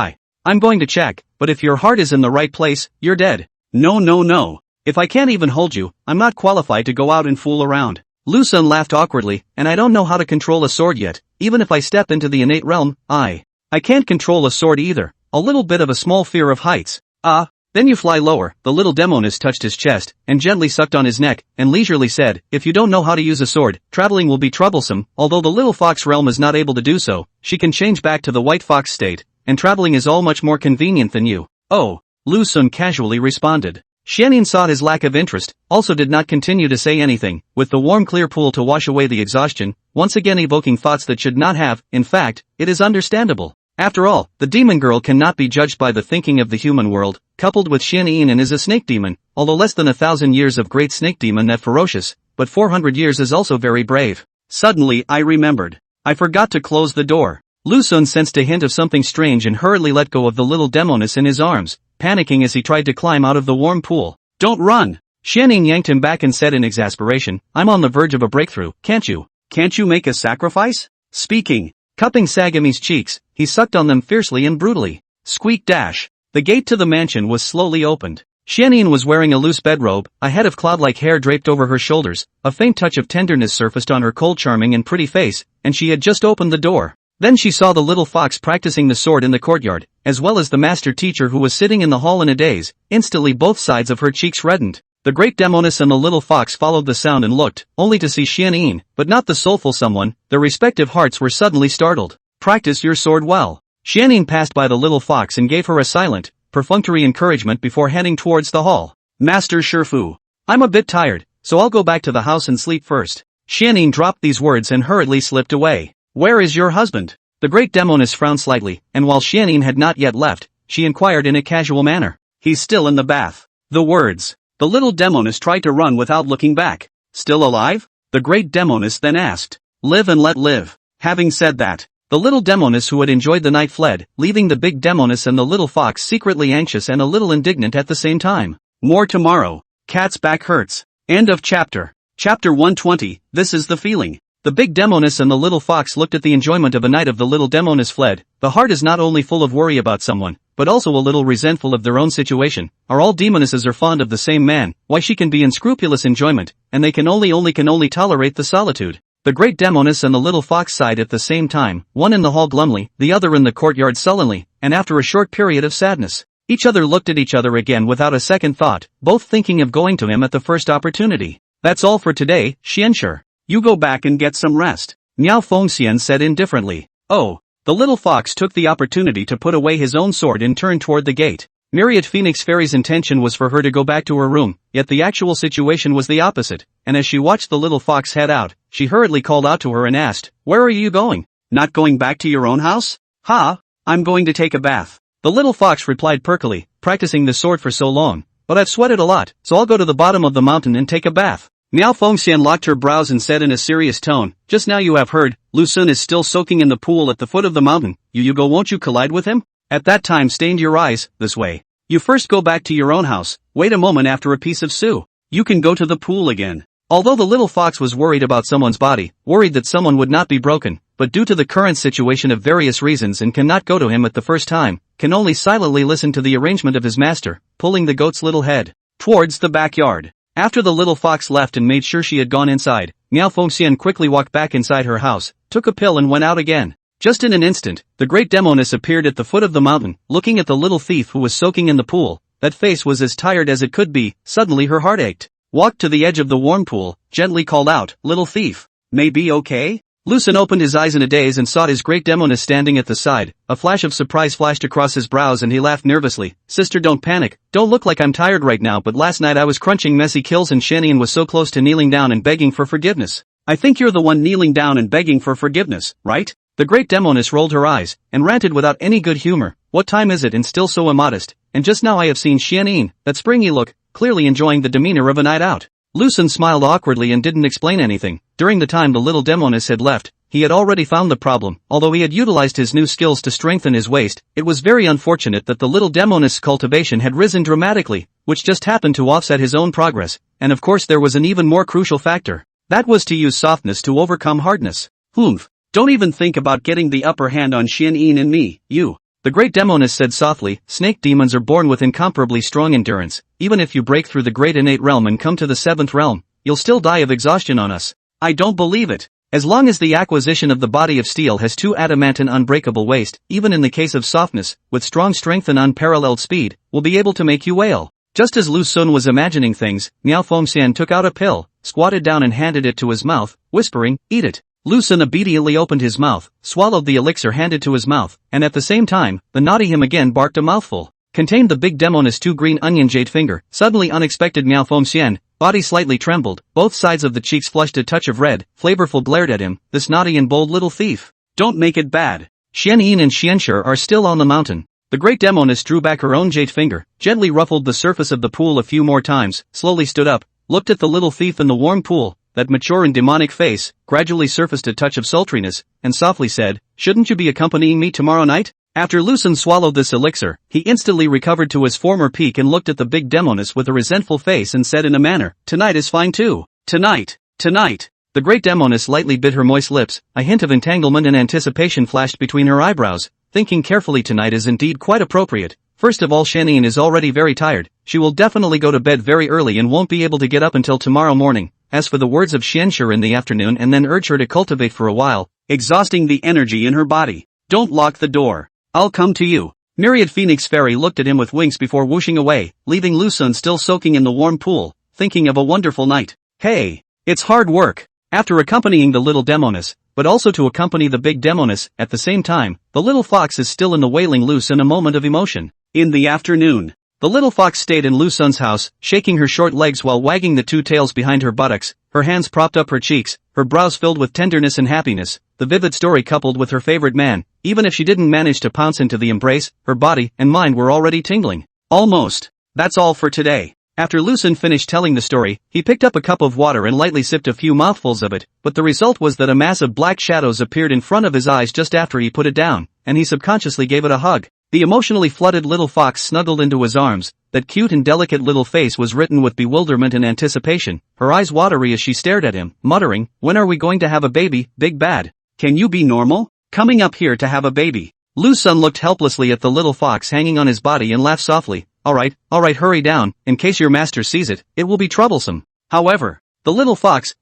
I'm going to check, but if your heart is in the right place, you're dead. No. If I can't even hold you, I'm not qualified to go out and fool around. Lu Xun laughed awkwardly, and I don't know how to control a sword yet. Even if I step into the innate realm, I can't control a sword either. A little bit of a small fear of heights. Then you fly lower. The little Demoness touched his chest, and gently sucked on his neck, and leisurely said, If you don't know how to use a sword, traveling will be troublesome. Although the little fox realm is not able to do so, she can change back to the white fox state, and traveling is all much more convenient than you. Oh, Lu Xun casually responded. Xianyin saw his lack of interest, also did not continue to say anything, with the warm clear pool to wash away the exhaustion, once again evoking thoughts that should not have. In fact, it is understandable. After all, the demon girl cannot be judged by the thinking of the human world. Coupled with Xianyin is a snake demon, although less than 1,000 years of great snake demon that ferocious, but 400 years is also very brave. Suddenly I remembered. I forgot to close the door. Lu Xun sensed a hint of something strange and hurriedly let go of the little Demoness in his arms, panicking as he tried to climb out of the warm pool. Don't run! Xianyin yanked him back and said in exasperation, I'm on the verge of a breakthrough. Can't you make a sacrifice? Speaking, cupping Sagami's cheeks, he sucked on them fiercely and brutally. Squeak dash. The gate to the mansion was slowly opened. Xianyin was wearing a loose bedrobe, a head of cloud-like hair draped over her shoulders, a faint touch of tenderness surfaced on her cold charming and pretty face, and she had just opened the door. Then she saw the little fox practicing the sword in the courtyard, as well as the master teacher who was sitting in the hall in a daze. Instantly both sides of her cheeks reddened. The great Demoness and the little fox followed the sound and looked, only to see Xianyin, but not the soulful someone. Their respective hearts were suddenly startled. Practice your sword well. Xianyin passed by the little fox and gave her a silent, perfunctory encouragement before heading towards the hall. Master Shifu, I'm a bit tired, so I'll go back to the house and sleep first. Xianyin dropped these words and hurriedly slipped away. Where is your husband? The great Demoness frowned slightly, and while Xianyin had not yet left, she inquired in a casual manner. He's still in the bath. The words. The little Demoness tried to run without looking back. Still alive? The great Demoness then asked. Live and let live. Having said that, the little Demoness who had enjoyed the night fled, leaving the big Demoness and the little fox secretly anxious and a little indignant at the same time. More tomorrow. Cat's back hurts. End of chapter. Chapter 120, This is the Feeling. The big Demoness and the little fox looked at the enjoyment of a night of the little Demoness fled. The heart is not only full of worry about someone, but also a little resentful of their own situation. Are all demonesses are fond of the same man? Why she can be in scrupulous enjoyment, and they can only tolerate the solitude. The great Demoness and the little fox sighed at the same time, one in the hall glumly, the other in the courtyard sullenly, and after a short period of sadness, each other looked at each other again without a second thought, both thinking of going to him at the first opportunity. That's all for today, Xianshi. You go back and get some rest. Miao Fengxian said indifferently. Oh. The little fox took the opportunity to put away his own sword and turned toward the gate. Myriad Phoenix Fairy's intention was for her to go back to her room, yet the actual situation was the opposite, and as she watched the little fox head out, she hurriedly called out to her and asked, Where are you going? Not going back to your own house? Ha! I'm going to take a bath. The little fox replied perkily, practicing the sword for so long. But I've sweated a lot, so I'll go to the bottom of the mountain and take a bath. Miao Fengxian locked her brows and said in a serious tone, Just now you have heard, Lu Sun is still soaking in the pool at the foot of the mountain. You go, won't you collide with him? At that time stained your eyes, this way. You first go back to your own house, wait a moment after a piece of stew. You can go to the pool again. Although the little fox was worried about someone's body, worried that someone would not be broken, but due to the current situation of various reasons and cannot go to him at the first time, can only silently listen to the arrangement of his master, pulling the goat's little head towards the backyard. After the little fox left and made sure she had gone inside, Miao Fengxian quickly walked back inside her house, took a pill and went out again. Just in an instant, the great Demoness appeared at the foot of the mountain, looking at the little thief who was soaking in the pool. That face was as tired as it could be. Suddenly her heart ached. Walked to the edge of the warm pool, gently called out, Little thief. May be okay? Lu Sun opened his eyes in a daze and saw his great Demoness standing at the side. A flash of surprise flashed across his brows and he laughed nervously. Sister, don't panic. Don't look like I'm tired right now, but last night I was crunching messy kills and Xianyin was so close to kneeling down and begging for forgiveness. I think you're the one kneeling down and begging for forgiveness, right? The great Demoness rolled her eyes and ranted without any good humor. What time is it and still so immodest? And just now I have seen Xianyin, that springy look, clearly enjoying the demeanor of a night out. Lu Sun smiled awkwardly and didn't explain anything. During the time the little Demoness had left, he had already found the problem. Although he had utilized his new skills to strengthen his waist, it was very unfortunate that the little Demoness' cultivation had risen dramatically, which just happened to offset his own progress. And of course there was an even more crucial factor. That was to use softness to overcome hardness. Humph. Don't even think about getting the upper hand on Xianyin and me, you. The great Demoness said softly, Snake demons are born with incomparably strong endurance. Even if you break through the great innate realm and come to the 7th realm, you'll still die of exhaustion on us. I don't believe it. As long as the acquisition of the body of steel has 2 adamantine unbreakable waist, even in the case of softness, with strong strength and unparalleled speed, will be able to make you wail. Just as Lu Sun was imagining things, Miao Fengxian took out a pill, squatted down and handed it to his mouth, whispering, Eat it. Lu Sun obediently opened his mouth, swallowed the elixir handed to his mouth, and at the same time, the naughty him again barked a mouthful. Contained the big Demoness 2 green onion jade finger. Suddenly unexpected Miao Fengxian, body slightly trembled, both sides of the cheeks flushed a touch of red, flavorful glared at him, this naughty and bold little thief. Don't make it bad. Xianyin and Xianshi are still on the mountain. The great Demoness drew back her own jade finger, gently ruffled the surface of the pool a few more times, slowly stood up, looked at the little thief in the warm pool. That mature and demonic face, gradually surfaced a touch of sultriness, and softly said, Shouldn't you be accompanying me tomorrow night? After Lu Sun swallowed this elixir, he instantly recovered to his former peak and looked at the big Demoness with a resentful face and said in a manner, Tonight is fine too. Tonight. The great Demoness lightly bit her moist lips, a hint of entanglement and anticipation flashed between her eyebrows, thinking carefully tonight is indeed quite appropriate. First of all, Xianyin is already very tired, she will definitely go to bed very early and won't be able to get up until tomorrow morning. As for the words of Xianshi in the afternoon and then urge her to cultivate for a while, exhausting the energy in her body. Don't lock the door. I'll come to you. Myriad Phoenix Fairy looked at him with winks before whooshing away, leaving Lu Sun still soaking in the warm pool, thinking of a wonderful night. Hey, it's hard work. After accompanying the little Demoness, but also to accompany the big Demoness, at the same time, the little fox is still in the wailing Lu Sun a moment of emotion. In the afternoon, the little fox stayed in Lu Sun's house, shaking her short legs while wagging the 2 tails behind her buttocks, her hands propped up her cheeks, her brows filled with tenderness and happiness, the vivid story coupled with her favorite man. Even if she didn't manage to pounce into the embrace, her body and mind were already tingling. Almost. That's all for today. After Lu Sun finished telling the story, he picked up a cup of water and lightly sipped a few mouthfuls of it, but the result was that a mass of black shadows appeared in front of his eyes just after he put it down, and he subconsciously gave it a hug. The emotionally flooded little fox snuggled into his arms. That cute and delicate little face was written with bewilderment and anticipation, her eyes watery as she stared at him, muttering, "When are we going to have a baby, Big Bad? Can you be normal? Coming up here to have a baby?" Lu Sun looked helplessly at the little fox hanging on his body and laughed softly. Alright, hurry down, in case your master sees it, it will be troublesome." However, the little fox,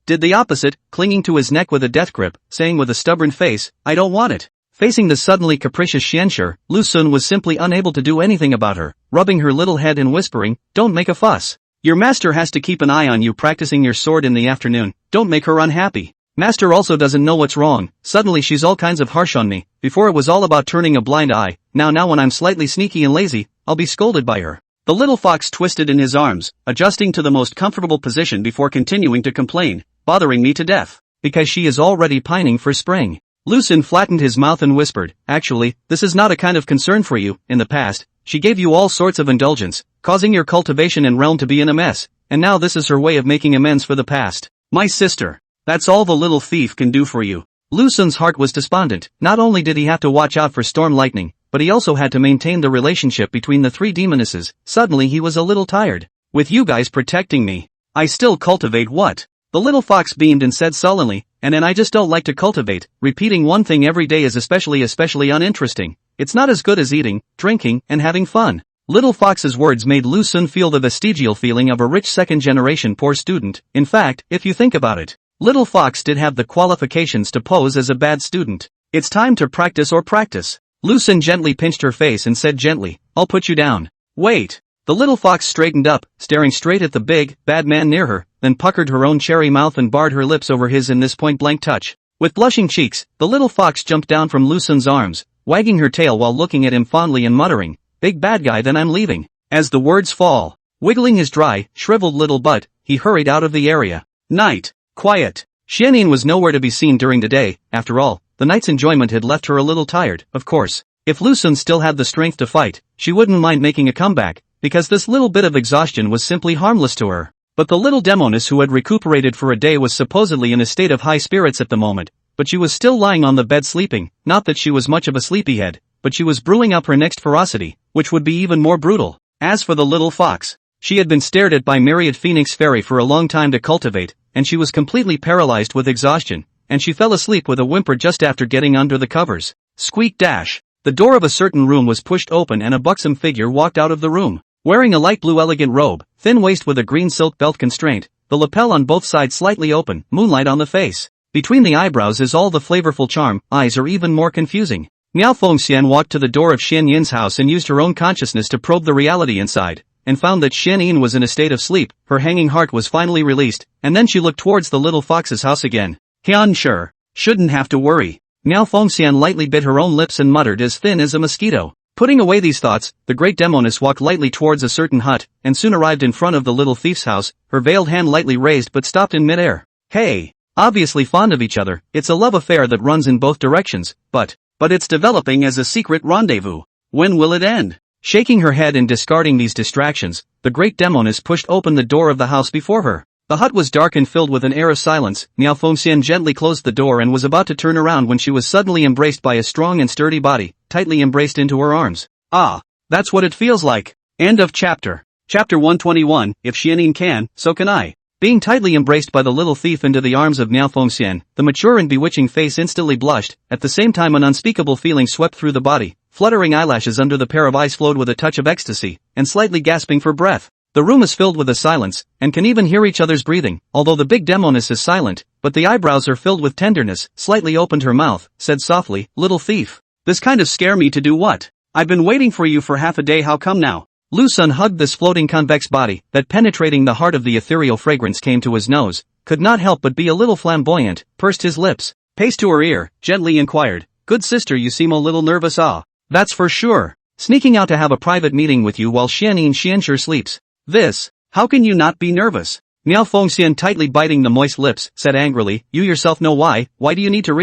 did the opposite, clinging to his neck with a death grip, saying with a stubborn face, "I don't want it." Facing the suddenly capricious Xianxue, Lu Sun was simply unable to do anything about her, rubbing her little head and whispering, "Don't make a fuss. Your master has to keep an eye on you practicing your sword in the afternoon, don't make her unhappy. Master also doesn't know what's wrong, suddenly she's all kinds of harsh on me, before it was all about turning a blind eye, now when I'm slightly sneaky and lazy, I'll be scolded by her." The little fox twisted in his arms, adjusting to the most comfortable position before continuing to complain, "Bothering me to death, because she is already pining for spring." Lu Sun flattened his mouth and whispered, "Actually, this is not a kind of concern for you. In the past, she gave you all sorts of indulgence, causing your cultivation and realm to be in a mess, and now this is her way of making amends for the past. My sister. That's all the little thief can do for you." Lu Sun's heart was despondent. Not only did he have to watch out for storm lightning, but he also had to maintain the relationship between the three demonesses. Suddenly he was a little tired. "With you guys protecting me, I still cultivate what?" The little fox beamed and said sullenly, and I just don't like to cultivate. Repeating one thing every day is especially uninteresting. It's not as good as eating, drinking, and having fun." Little Fox's words made Lu Sun feel the vestigial feeling of a rich second-generation poor student. In fact, if you think about it, Little Fox did have the qualifications to pose as a bad student. "It's time to practice or practice." Lu Sun gently pinched her face and said gently, "I'll put you down." "Wait." The little fox straightened up, staring straight at the big, bad man near her, then puckered her own cherry mouth and barred her lips over his in this point-blank touch. With blushing cheeks, the little fox jumped down from Lu Sun's arms, wagging her tail while looking at him fondly and muttering, "Big bad guy, then I'm leaving." As the words fall, wiggling his dry, shriveled little butt, he hurried out of the area. Night. Quiet. Xianyin was nowhere to be seen during the day. After all, the night's enjoyment had left her a little tired. Of course, if Lu Sun still had the strength to fight, she wouldn't mind making a comeback, because this little bit of exhaustion was simply harmless to her. But the little Demoness who had recuperated for a day was supposedly in a state of high spirits at the moment, but she was still lying on the bed sleeping. Not that she was much of a sleepyhead, but she was brewing up her next ferocity, which would be even more brutal. As for the little fox, she had been stared at by myriad phoenix fairy for a long time to cultivate, and she was completely paralyzed with exhaustion, and she fell asleep with a whimper just after getting under the covers. Squeak dash. The door of a certain room was pushed open and a buxom figure walked out of the room. Wearing a light blue elegant robe, thin waist with a green silk belt constraint, the lapel on both sides slightly open, moonlight on the face. Between the eyebrows is all the flavorful charm, eyes are even more confusing. Miao Fengxian walked to the door of Xian Yin's house and used her own consciousness to probe the reality inside, and found that Xian Yin was in a state of sleep. Her hanging heart was finally released, and then she looked towards the little fox's house again. "Hian sure, shouldn't have to worry." Miao Fengxian lightly bit her own lips and muttered as thin as a mosquito. Putting away these thoughts, the great Demoness walked lightly towards a certain hut, and soon arrived in front of the little thief's house, her veiled hand lightly raised but stopped in midair. "Hey! Obviously fond of each other, it's a love affair that runs in both directions, but it's developing as a secret rendezvous. When will it end?" Shaking her head and discarding these distractions, the great Demoness pushed open the door of the house before her. The hut was dark and filled with an air of silence. Miao Fengxian gently closed the door and was about to turn around when she was suddenly embraced by a strong and sturdy body, tightly embraced into her arms. Ah, that's what it feels like. End of chapter. Chapter 121, If Xianyin can, so can I. Being tightly embraced by the little thief into the arms of Miao Fengxian, the mature and bewitching face instantly blushed, at the same time an unspeakable feeling swept through the body, fluttering eyelashes under the pair of eyes flowed with a touch of ecstasy, and slightly gasping for breath. The room is filled with a silence, and can even hear each other's breathing, although the big Demoness is silent, but the eyebrows are filled with tenderness. Slightly opened her mouth, said softly, "Little thief. This kind of scare me to do what? I've been waiting for you for half a day, how come now?" Lu Sun hugged this floating convex body, that penetrating the heart of the ethereal fragrance came to his nose, could not help but be a little flamboyant, pursed his lips, paced to her ear, gently inquired, "Good sister, you seem a little nervous." "Ah, that's for sure. Sneaking out to have a private meeting with you while Xianxue sleeps. How can you not be nervous?" Miao Fengxian tightly biting the moist lips, said angrily, "You yourself know why do you need to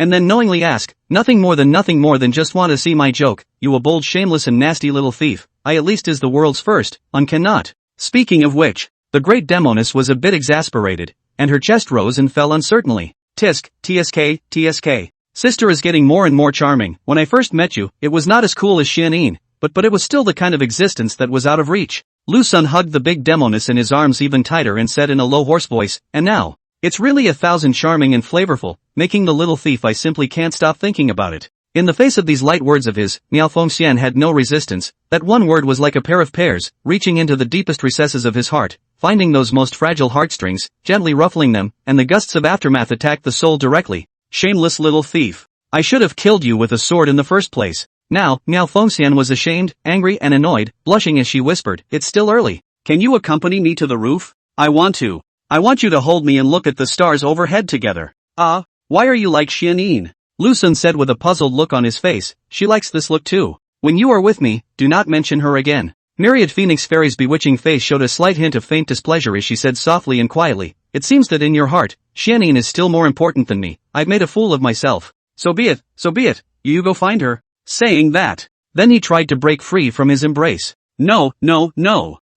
and then knowingly ask, nothing more than just want to see my joke, you a bold shameless and nasty little thief. I at least is the world's first, un cannot. Speaking of which, the great Demoness was a bit exasperated, and her chest rose and fell uncertainly. Tisk, tsk, tsk. Sister is getting more and more charming. When I first met you, it was not as cool as Xianyin, but it was still the kind of existence that was out of reach. Lu Sun hugged the big Demoness in his arms even tighter and said in a low hoarse voice, and now, it's really 1,000 charming and flavorful, making the little thief I simply can't stop thinking about it. In the face of these light words of his, Miao Fengxian had no resistance. That one word was like a pair of pears, reaching into the deepest recesses of his heart, finding those most fragile heartstrings, gently ruffling them, and the gusts of aftermath attacked the soul directly. Shameless little thief. I should have killed you with a sword in the first place. Now, Miao Fengxian was ashamed, angry and annoyed, blushing as she whispered, it's still early. Can you accompany me to the roof? I want to. I want you to hold me and look at the stars overhead together. Why are you like Xianyin? Lu Sun said with a puzzled look on his face, she likes this look too. When you are with me, do not mention her again. Myriad Phoenix Fairy's bewitching face showed a slight hint of faint displeasure as she said softly and quietly, it seems that in your heart, Xianyin is still more important than me. I've made a fool of myself. So be it, you go find her. Saying that, then he tried to break free from his embrace. No.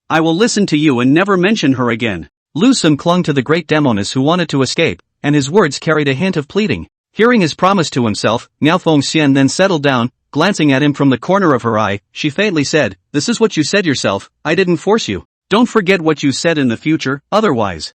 I will listen to you and never mention her again. Lu Sun clung to the great Demoness who wanted to escape, and his words carried a hint of pleading. Hearing his promise to himself, Miao Fengxian then settled down, glancing at him from the corner of her eye, she faintly said, this is what you said yourself, I didn't force you. Don't forget what you said in the future, otherwise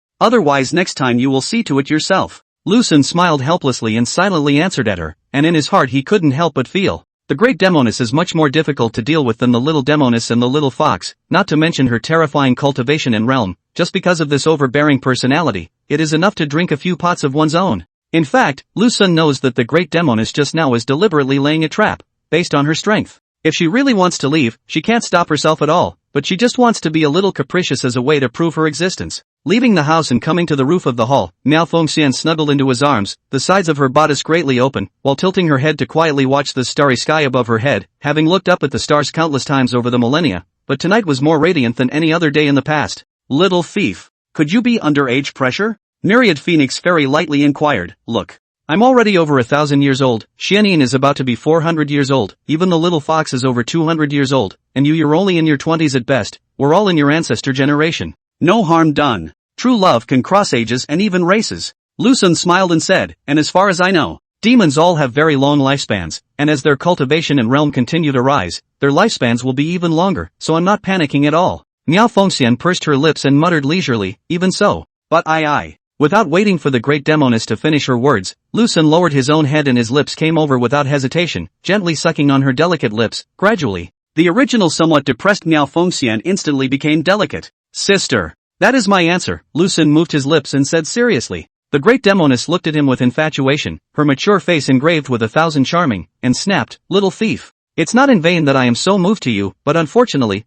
next time you will see to it yourself. Lu Sun smiled helplessly and silently answered at her, and in his heart he couldn't help but feel. The great Demoness is much more difficult to deal with than the little Demoness and the little fox, not to mention her terrifying cultivation and realm. Just because of this overbearing personality, it is enough to drink a few pots of one's own. In fact, Lu Sun knows that the great Demoness just now is deliberately laying a trap, based on her strength. If she really wants to leave, she can't stop herself at all, but she just wants to be a little capricious as a way to prove her existence. Leaving the house and coming to the roof of the hall, Miao Fengxian snuggled into his arms, the sides of her bodice greatly open, while tilting her head to quietly watch the starry sky above her head, having looked up at the stars countless times over the millennia, but tonight was more radiant than any other day in the past. Little thief, could you be under age pressure? Myriad Phoenix Fairy lightly inquired, look. I'm already over 1,000 years old, Xianyin is about to be 400 years old, even the little fox is over 200 years old, and you're only in your 20s at best, we're all in your ancestor generation. No harm done. True love can cross ages and even races. Lu Sun smiled and said, and as far as I know, demons all have very long lifespans, and as their cultivation and realm continue to rise, their lifespans will be even longer, so I'm not panicking at all. Miao Fengxian pursed her lips and muttered leisurely, even so. But I. Without waiting for the great Demoness to finish her words, Lu Sun lowered his own head and his lips came over without hesitation, gently sucking on her delicate lips. Gradually, the original somewhat depressed Miao Fengxian instantly became delicate. Sister. That is my answer, Lu Sun moved his lips and said seriously. The great Demoness looked at him with infatuation, her mature face engraved with 1,000 charming, and snapped, little thief. It's not in vain that I am so moved to you, but unfortunately,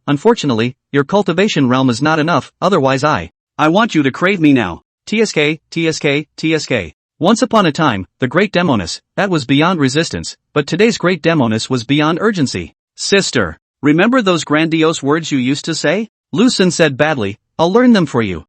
your cultivation realm is not enough, otherwise I want you to crave me now. Tsk. Once upon a time, the great Demoness, that was beyond resistance, but today's great Demoness was beyond urgency. Sister, remember those grandiose words you used to say? Lu Sun said badly, I'll learn them for you.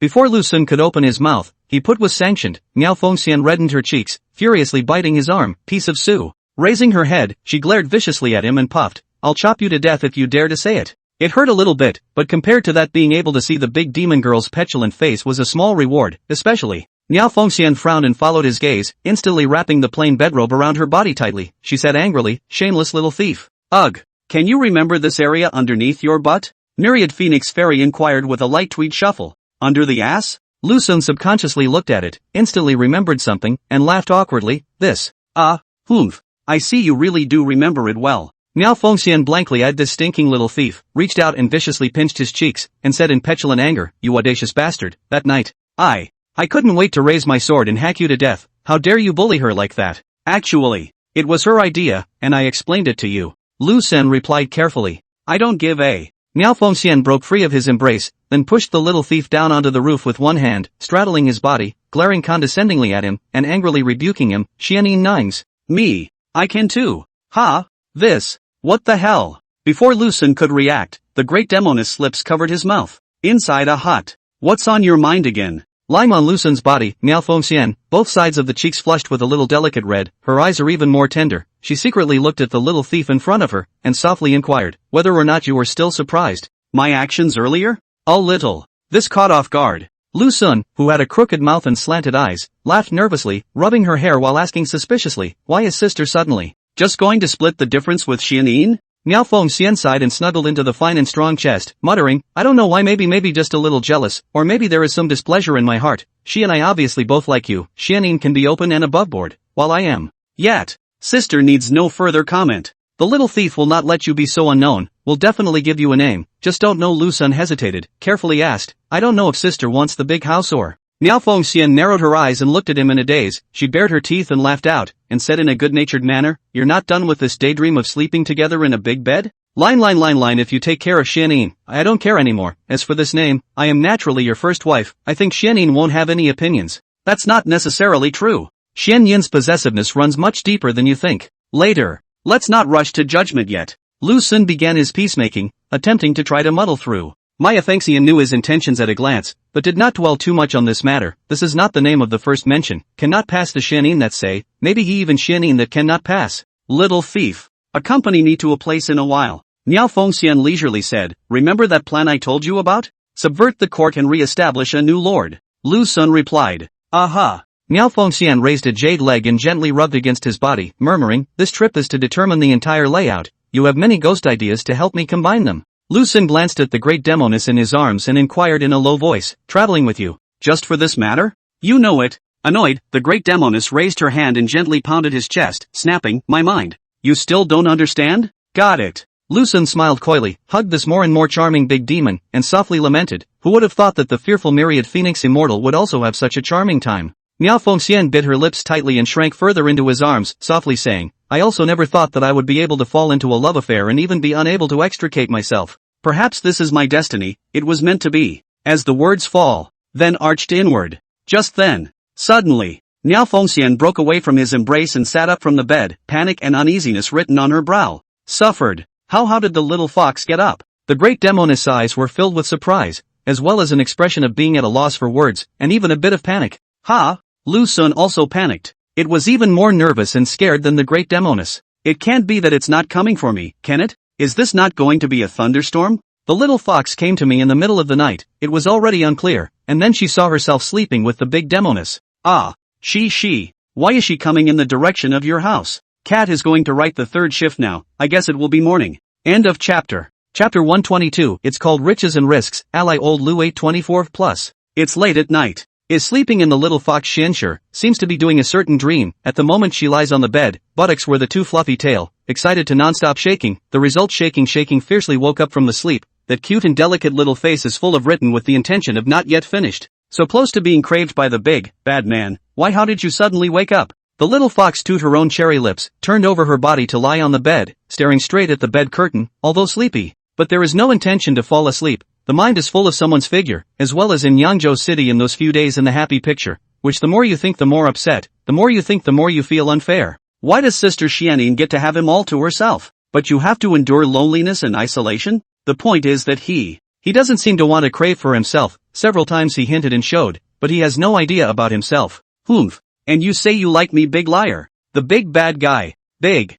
Before Lu Sun could open his mouth, he was sanctioned. Miao Fengxian reddened her cheeks, furiously biting his arm, piece of Su. Raising her head, she glared viciously at him and puffed, I'll chop you to death if you dare to say it. It hurt a little bit, but compared to that, being able to see the big demon girl's petulant face was a small reward, especially. Miao Fengxian frowned and followed his gaze, instantly wrapping the plain bedrobe around her body tightly. She said angrily, shameless little thief. Ugh. Can you remember this area underneath your butt? Myriad Phoenix Fairy inquired with a light tweed shuffle. Under the ass? Lu Sun subconsciously looked at it, instantly remembered something, and laughed awkwardly. This. Humph. I see you really do remember it well. Miao Fengxian blankly eyed this stinking little thief, reached out and viciously pinched his cheeks, and said in petulant anger, you audacious bastard, that night, I couldn't wait to raise my sword and hack you to death. How dare you bully her like that? Actually, it was her idea, and I explained it to you. Lu Sun replied carefully. I don't give a. Miao Fengxian broke free of his embrace, then pushed the little thief down onto the roof with one hand, straddling his body, glaring condescendingly at him, and angrily rebuking him. Xianyin nines. Me. I can too. Ha? This. What the hell? Before Lu Sun could react, the great Demoness lips covered his mouth. Inside a hut. What's on your mind again? Lying on Lu Sun's body, Miao Fengxian, both sides of the cheeks flushed with a little delicate red, her eyes are even more tender. She secretly looked at the little thief in front of her, and softly inquired, whether or not you were still surprised. My actions earlier? A little. This caught off guard. Lu Sun, who had a crooked mouth and slanted eyes, laughed nervously, rubbing her hair while asking suspiciously, why is sister suddenly just going to split the difference with Xianyin? Miao Fengxian sighed and snuggled into the fine and strong chest, muttering, I don't know why, maybe just a little jealous, or maybe there is some displeasure in my heart. She and I obviously both like you. Xianyin can be open and aboveboard, while I am. Yet. Sister needs no further comment. The little thief will not let you be so unknown, will definitely give you a name, just don't know. Lu Sun hesitated, carefully asked, I don't know if sister wants the big house or... Miao Fengxian narrowed her eyes and looked at him in a daze. She bared her teeth and laughed out, and said in a good-natured manner, you're not done with this daydream of sleeping together in a big bed? Line, if you take care of Xianyin, I don't care anymore. As for this name, I am naturally your first wife. I think Xianyin won't have any opinions. That's not necessarily true. Xianyin's possessiveness runs much deeper than you think. Later. Let's not rush to judgment yet. Lu Sun began his peacemaking, attempting to try to muddle through. Maya Fengxian knew his intentions at a glance, but did not dwell too much on this matter. This is not the name of the first mention, cannot pass the Xianyin that say, maybe he even Xianyin that cannot pass. Little thief. Accompany me to a place in a while. Miao Fengxian leisurely said, remember that plan I told you about? Subvert the court and re-establish a new lord. Lu Sun replied. Aha. Miao Fengxian raised a jade leg and gently rubbed against his body, murmuring, this trip is to determine the entire layout. You have many ghost ideas to help me combine them. Lu Sun glanced at the great Demoness in his arms and inquired in a low voice, traveling with you, just for this matter? You know it. Annoyed, the great Demoness raised her hand and gently pounded his chest, snapping, my mind. You still don't understand? Got it. Lu Sun smiled coyly, hugged this more and more charming big demon, and softly lamented, who would have thought that the fearful myriad phoenix immortal would also have such a charming time. Miao Fengxian bit her lips tightly and shrank further into his arms, softly saying, I also never thought that I would be able to fall into a love affair and even be unable to extricate myself. Perhaps this is my destiny, it was meant to be. As the words fall, then arched inward. Just then, suddenly, Miao Fengxian broke away from his embrace and sat up from the bed, panic and uneasiness written on her brow. Suffered. How did the little fox get up? The great Demoness' eyes were filled with surprise, as well as an expression of being at a loss for words, and even a bit of panic. Ha! Lu Sun also panicked. It was even more nervous and scared than the great Demoness. It can't be that it's not coming for me, can it? Is this not going to be a thunderstorm? The little fox came to me in the middle of the night, it was already unclear, and then she saw herself sleeping with the big Demoness. Ah! She. Why is she coming in the direction of your house? Cat is going to write the third shift now, I guess it will be morning. End of chapter. Chapter 122, it's called Riches and Risks, ally old Lu 824 plus. It's late at night. Is sleeping in the little fox Xianxue, seems to be doing a certain dream. At the moment she lies on the bed, buttocks were the too fluffy tail, excited to non-stop shaking, the result shaking fiercely woke up from the sleep. That cute and delicate little face is full of written with the intention of not yet finished. So close to being craved by the big, bad man, why how did you suddenly wake up? The little fox toot her own cherry lips, turned over her body to lie on the bed, staring straight at the bed curtain, although sleepy. But there is no intention to fall asleep. The mind is full of someone's figure, as well as in Yangzhou City in those few days in the happy picture, which the more you think the more upset, the more you think the more you feel unfair. Why does Sister Xianyin get to have him all to herself? But you have to endure loneliness and isolation? The point is that he doesn't seem to want to crave for himself, several times he hinted and showed, but he has no idea about himself. Humph. And you say you like me, big liar. The big bad guy. Big.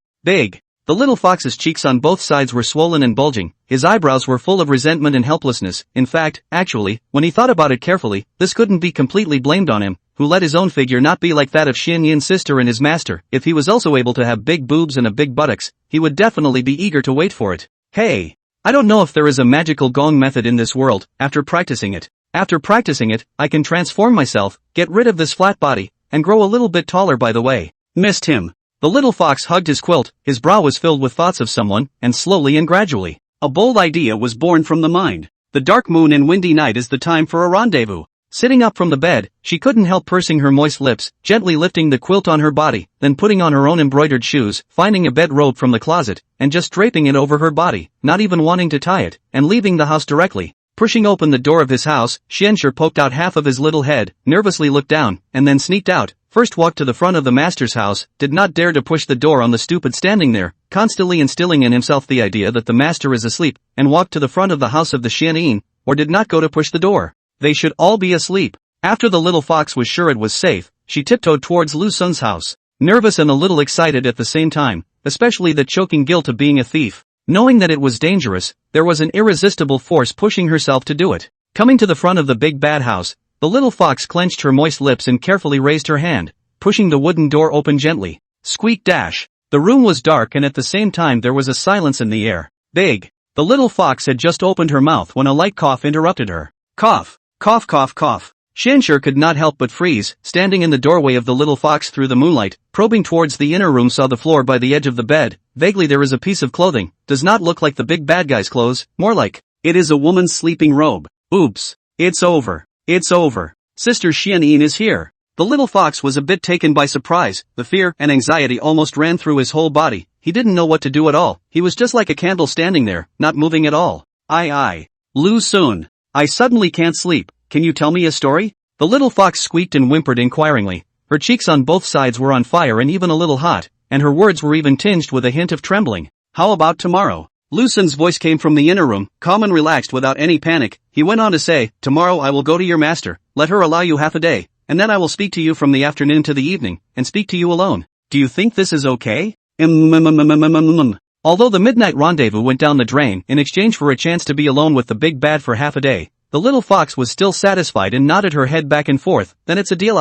The little fox's cheeks on both sides were swollen and bulging, his eyebrows were full of resentment and helplessness. In fact, actually, when he thought about it carefully, this couldn't be completely blamed on him, who let his own figure not be like that of Xianyin's sister and his master. If he was also able to have big boobs and a big buttocks, he would definitely be eager to wait for it. Hey! I don't know if there is a magical gong method in this world. After practicing it, I can transform myself, get rid of this flat body, and grow a little bit taller. By the way. Missed him. The little fox hugged his quilt, his brow was filled with thoughts of someone, and slowly and gradually, a bold idea was born from the mind. The dark moon and windy night is the time for a rendezvous. Sitting up from the bed, she couldn't help pursing her moist lips, gently lifting the quilt on her body, then putting on her own embroidered shoes, finding a bedrobe from the closet, and just draping it over her body, not even wanting to tie it, and leaving the house directly. Pushing open the door of his house, Xianxue poked out half of his little head, nervously looked down, and then sneaked out. First walked to the front of the master's house, did not dare to push the door on the stupid standing there, constantly instilling in himself the idea that the master is asleep, and walked to the front of the house of the Xianyin, or did not go to push the door. They should all be asleep. After the little fox was sure it was safe, she tiptoed towards Lu Sun's house, nervous and a little excited at the same time, especially the choking guilt of being a thief. Knowing that it was dangerous, there was an irresistible force pushing herself to do it. Coming to the front of the big bad house, the little fox clenched her moist lips and carefully raised her hand, pushing the wooden door open gently. Squeak dash. The room was dark and at the same time there was a silence in the air. Big. The little fox had just opened her mouth when a light cough interrupted her. Cough. Cough cough cough. Xianxue could not help but freeze, standing in the doorway of the little fox through the moonlight, probing towards the inner room, saw the floor by the edge of the bed. Vaguely there is a piece of clothing, does not look like the big bad guy's clothes, more like, it is a woman's sleeping robe. Oops. It's over. It's over. Sister Xianyin is here. The little fox was a bit taken by surprise, the fear and anxiety almost ran through his whole body, he didn't know what to do at all, he was just like a candle standing there, not moving at all. I. Lu Sun. I suddenly can't sleep. Can you tell me a story? The little fox squeaked and whimpered inquiringly. Her cheeks on both sides were on fire and even a little hot, and her words were even tinged with a hint of trembling. How about tomorrow? Lu Sun's voice came from the inner room, calm and relaxed without any panic. He went on to say, tomorrow I will go to your master, let her allow you half a day, and then I will speak to you from the afternoon to the evening, and speak to you alone. Do you think this is okay? Although the midnight rendezvous went down the drain in exchange for a chance to be alone with the big bad for half a day, the little fox was still satisfied and nodded her head back and forth. Then it's a deal.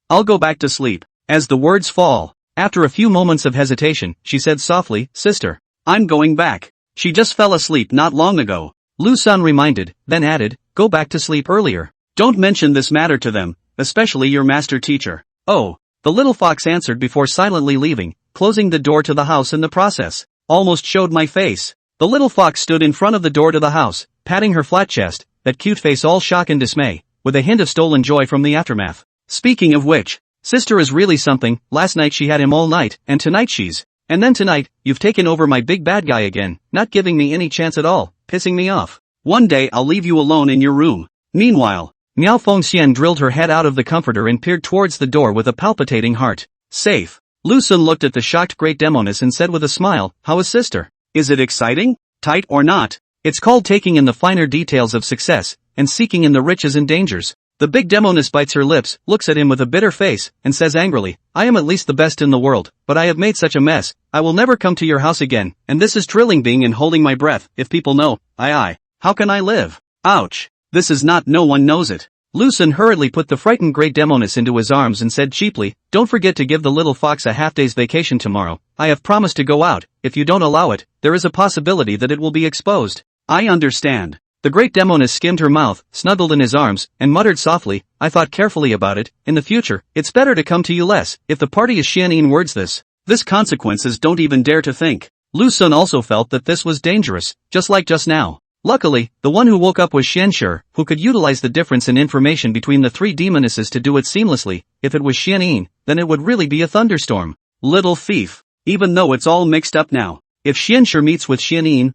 I'll go back to sleep. As the words fall, after a few moments of hesitation, she said softly, sister, I'm going back. She just fell asleep not long ago. Lu Sun reminded, then added, go back to sleep earlier. Don't mention this matter to them, especially your master teacher. Oh, the little fox answered before silently leaving, closing the door to the house in the process. Almost showed my face. The little fox stood in front of the door to the house, patting her flat chest, that cute face all shock and dismay, with a hint of stolen joy from the aftermath. Speaking of which, sister is really something. Last night she had him all night, and tonight she's... And then tonight, you've taken over my big bad guy again, not giving me any chance at all, pissing me off. One day I'll leave you alone in your room. Meanwhile, Miao Fengxian drilled her head out of the comforter and peered towards the door with a palpitating heart. Safe. Lu Sun looked at the shocked great Demoness and said with a smile, how is sister? Is it exciting? Tight or not? It's called taking in the finer details of success, and seeking in the riches and dangers. The big Demoness bites her lips, looks at him with a bitter face, and says angrily, I am at least the best in the world, but I have made such a mess, I will never come to your house again, and this is thrilling being and holding my breath, if people know, how can I live? Ouch. This is not, no one knows it. Lu Sun hurriedly put the frightened great Demoness into his arms and said cheaply, don't forget to give the little fox a half-day's vacation tomorrow. I have promised to go out. If you don't allow it, there is a possibility that it will be exposed. I understand. The great Demoness skimmed her mouth, snuggled in his arms, and muttered softly, I thought carefully about it. In the future, it's better to come to you less. If the party is Xianyin words this consequences don't even dare to think. Lu Sun also felt that this was dangerous, just like just now. Luckily, the one who woke up was Xianxue, who could utilize the difference in information between the three demonesses to do it seamlessly. If it was Xianyin, then it would really be a thunderstorm. Little thief. Even though it's all mixed up now. If Xianxue meets with Xianyin,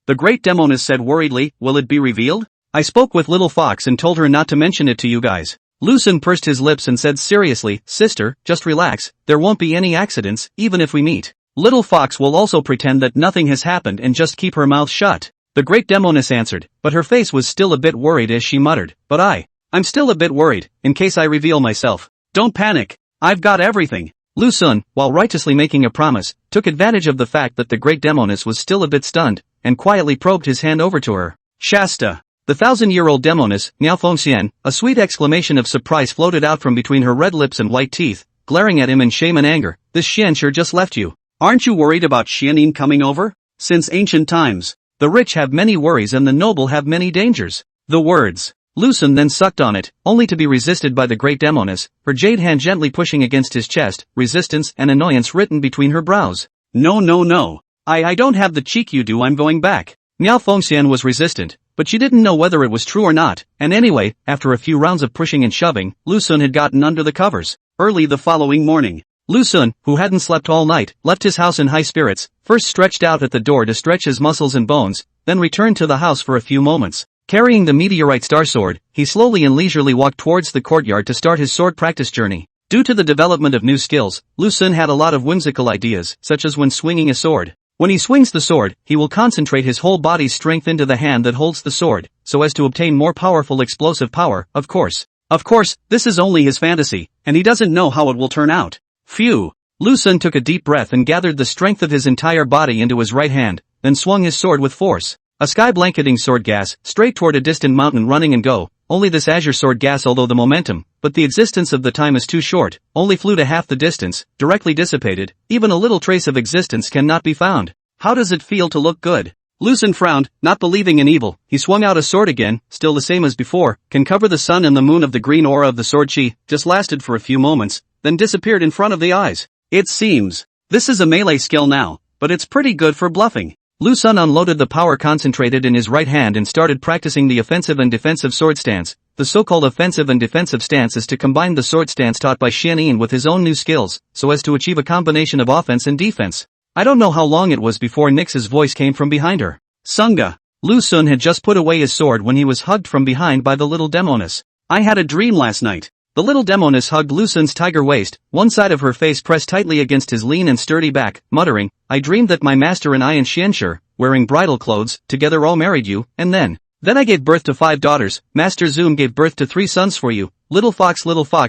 the great Demoness said worriedly, will it be revealed? I spoke with Little Fox and told her not to mention it to you guys. Lu Sun pursed his lips and said seriously, sister, just relax, there won't be any accidents, even if we meet. Little Fox will also pretend that nothing has happened and just keep her mouth shut. The great Demoness answered, but her face was still a bit worried as she muttered, but I'm still a bit worried, in case I reveal myself. Don't panic, I've got everything. Lu Sun, while righteously making a promise, took advantage of the fact that the great Demoness was still a bit stunned, and quietly probed his hand over to her. Shasta. The 1,000-year-old Demoness, Miao Fengxian, a sweet exclamation of surprise floated out from between her red lips and white teeth, glaring at him in shame and anger. This Xianxue just left you. Aren't you worried about Xianyin coming over? Since ancient times, the rich have many worries and the noble have many dangers. The words. Lu Sun then sucked on it, only to be resisted by the great Demoness, her jade hand gently pushing against his chest, resistance and annoyance written between her brows. No. I don't have the cheek you do, I'm going back. Miao Fengxian was resistant, but she didn't know whether it was true or not, and anyway, after a few rounds of pushing and shoving, Lu Sun had gotten under the covers. Early the following morning, Lu Sun, who hadn't slept all night, left his house in high spirits, first stretched out at the door to stretch his muscles and bones, then returned to the house for a few moments. Carrying the meteorite star sword, he slowly and leisurely walked towards the courtyard to start his sword practice journey. Due to the development of new skills, Lu Sun had a lot of whimsical ideas, such as when swinging a sword. When he swings the sword, he will concentrate his whole body's strength into the hand that holds the sword, so as to obtain more powerful explosive power, of course. Of course, this is only his fantasy, and he doesn't know how it will turn out. Phew. Lu Xun took a deep breath and gathered the strength of his entire body into his right hand, then swung his sword with force. A sky-blanketing sword gas, straight toward a distant mountain running and go. Only this azure sword gas, although the momentum, but the existence of the time is too short, only flew to half the distance, directly dissipated, even a little trace of existence cannot be found. How does it feel to look good? Lu Xun frowned, not believing in evil. He swung out a sword again, still the same as before, can cover the sun and the moon of the green aura of the sword chi, just lasted for a few moments, then disappeared in front of the eyes. It seems. This is a melee skill now, but it's pretty good for bluffing. Lu Xun unloaded the power concentrated in his right hand and started practicing the offensive and defensive sword stance. The so-called offensive and defensive stance is to combine the sword stance taught by Xianyin with his own new skills, so as to achieve a combination of offense and defense. I don't know how long it was before Nix's voice came from behind her. Sunga. Lu Xun had just put away his sword when he was hugged from behind by the little Demoness. I had a dream last night. The little Demoness hugged Lu Xun's tiger waist, one side of her face pressed tightly against his lean and sturdy back, muttering, I dreamed that my master and I and Xianshi, wearing bridal clothes, together all married you, and then I gave birth to 5 daughters. Master Zoom gave birth to 3 sons for you. Little fox,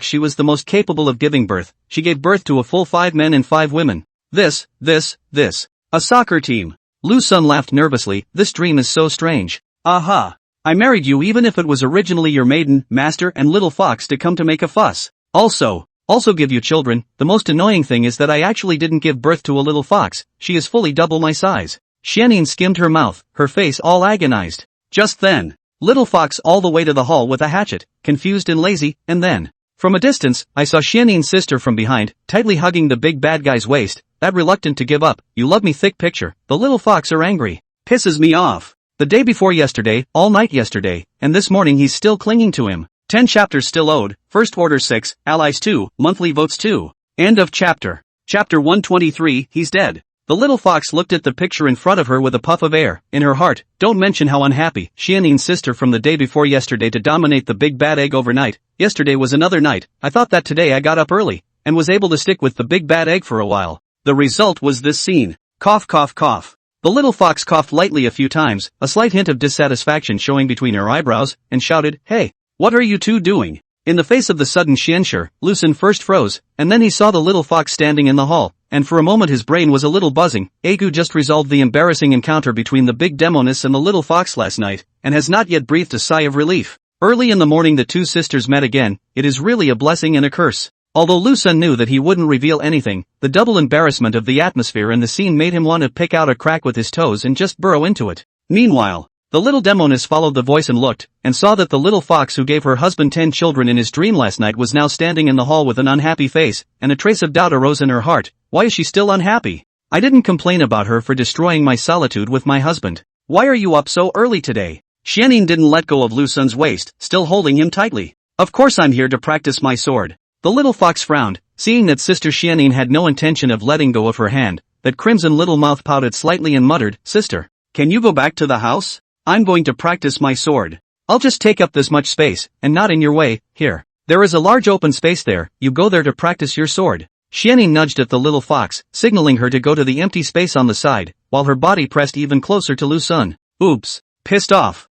she was the most capable of giving birth. She gave birth to a full 5 men and 5 women. This. A soccer team. Lu Xun laughed nervously, this dream is so strange. Aha. I married you even if it was originally your maiden, master and little fox to come to make a fuss. Also give you children. The most annoying thing is that I actually didn't give birth to a little fox. She is fully double my size. Xianyin skimmed her mouth, her face all agonized. Just then, little fox all the way to the hall with a hatchet, confused and lazy, and then, from a distance, I saw Xianyin's sister from behind, tightly hugging the big bad guy's waist, that reluctant to give up, you love me thick picture. The little fox are angry. Pisses me off. The day before yesterday, all night yesterday, and this morning he's still clinging to him. 10 chapters still owed, First Order 6, Allies 2, Monthly Votes 2. End of chapter. Chapter 123, he's dead. The little fox looked at the picture in front of her with a puff of air, in her heart, don't mention how unhappy, Xianyin's sister from the day before yesterday to dominate the big bad egg overnight. Yesterday was another night, I thought that today I got up early, and was able to stick with the big bad egg for a while. The result was this scene. Cough cough cough. The little fox coughed lightly a few times, a slight hint of dissatisfaction showing between her eyebrows, and shouted, hey, what are you two doing? In the face of the sudden Xianshi, Lu Xun first froze, and then he saw the little fox standing in the hall, and for a moment his brain was a little buzzing. Agu just resolved the embarrassing encounter between the big Demoness and the little fox last night, and has not yet breathed a sigh of relief. Early in the morning the two sisters met again. It is really a blessing and a curse. Although Lu Xun knew that he wouldn't reveal anything, the double embarrassment of the atmosphere and the scene made him want to pick out a crack with his toes and just burrow into it. Meanwhile, the little Demoness followed the voice and looked, and saw that the little fox who gave her husband 10 children in his dream last night was now standing in the hall with an unhappy face, and a trace of doubt arose in her heart. Why is she still unhappy? I didn't complain about her for destroying my solitude with my husband. Why are you up so early today? Xianyin didn't let go of Lu Xun's waist, still holding him tightly. Of course I'm here to practice my sword. The little fox frowned, seeing that Sister Xianyin had no intention of letting go of her hand. That crimson little mouth pouted slightly and muttered, Sister, can you go back to the house? I'm going to practice my sword. I'll just take up this much space, and not in your way. Here. There is a large open space there, you go there to practice your sword. Xianyin nudged at the little fox, signaling her to go to the empty space on the side, while her body pressed even closer to Lu Xun. Oops. Pissed off.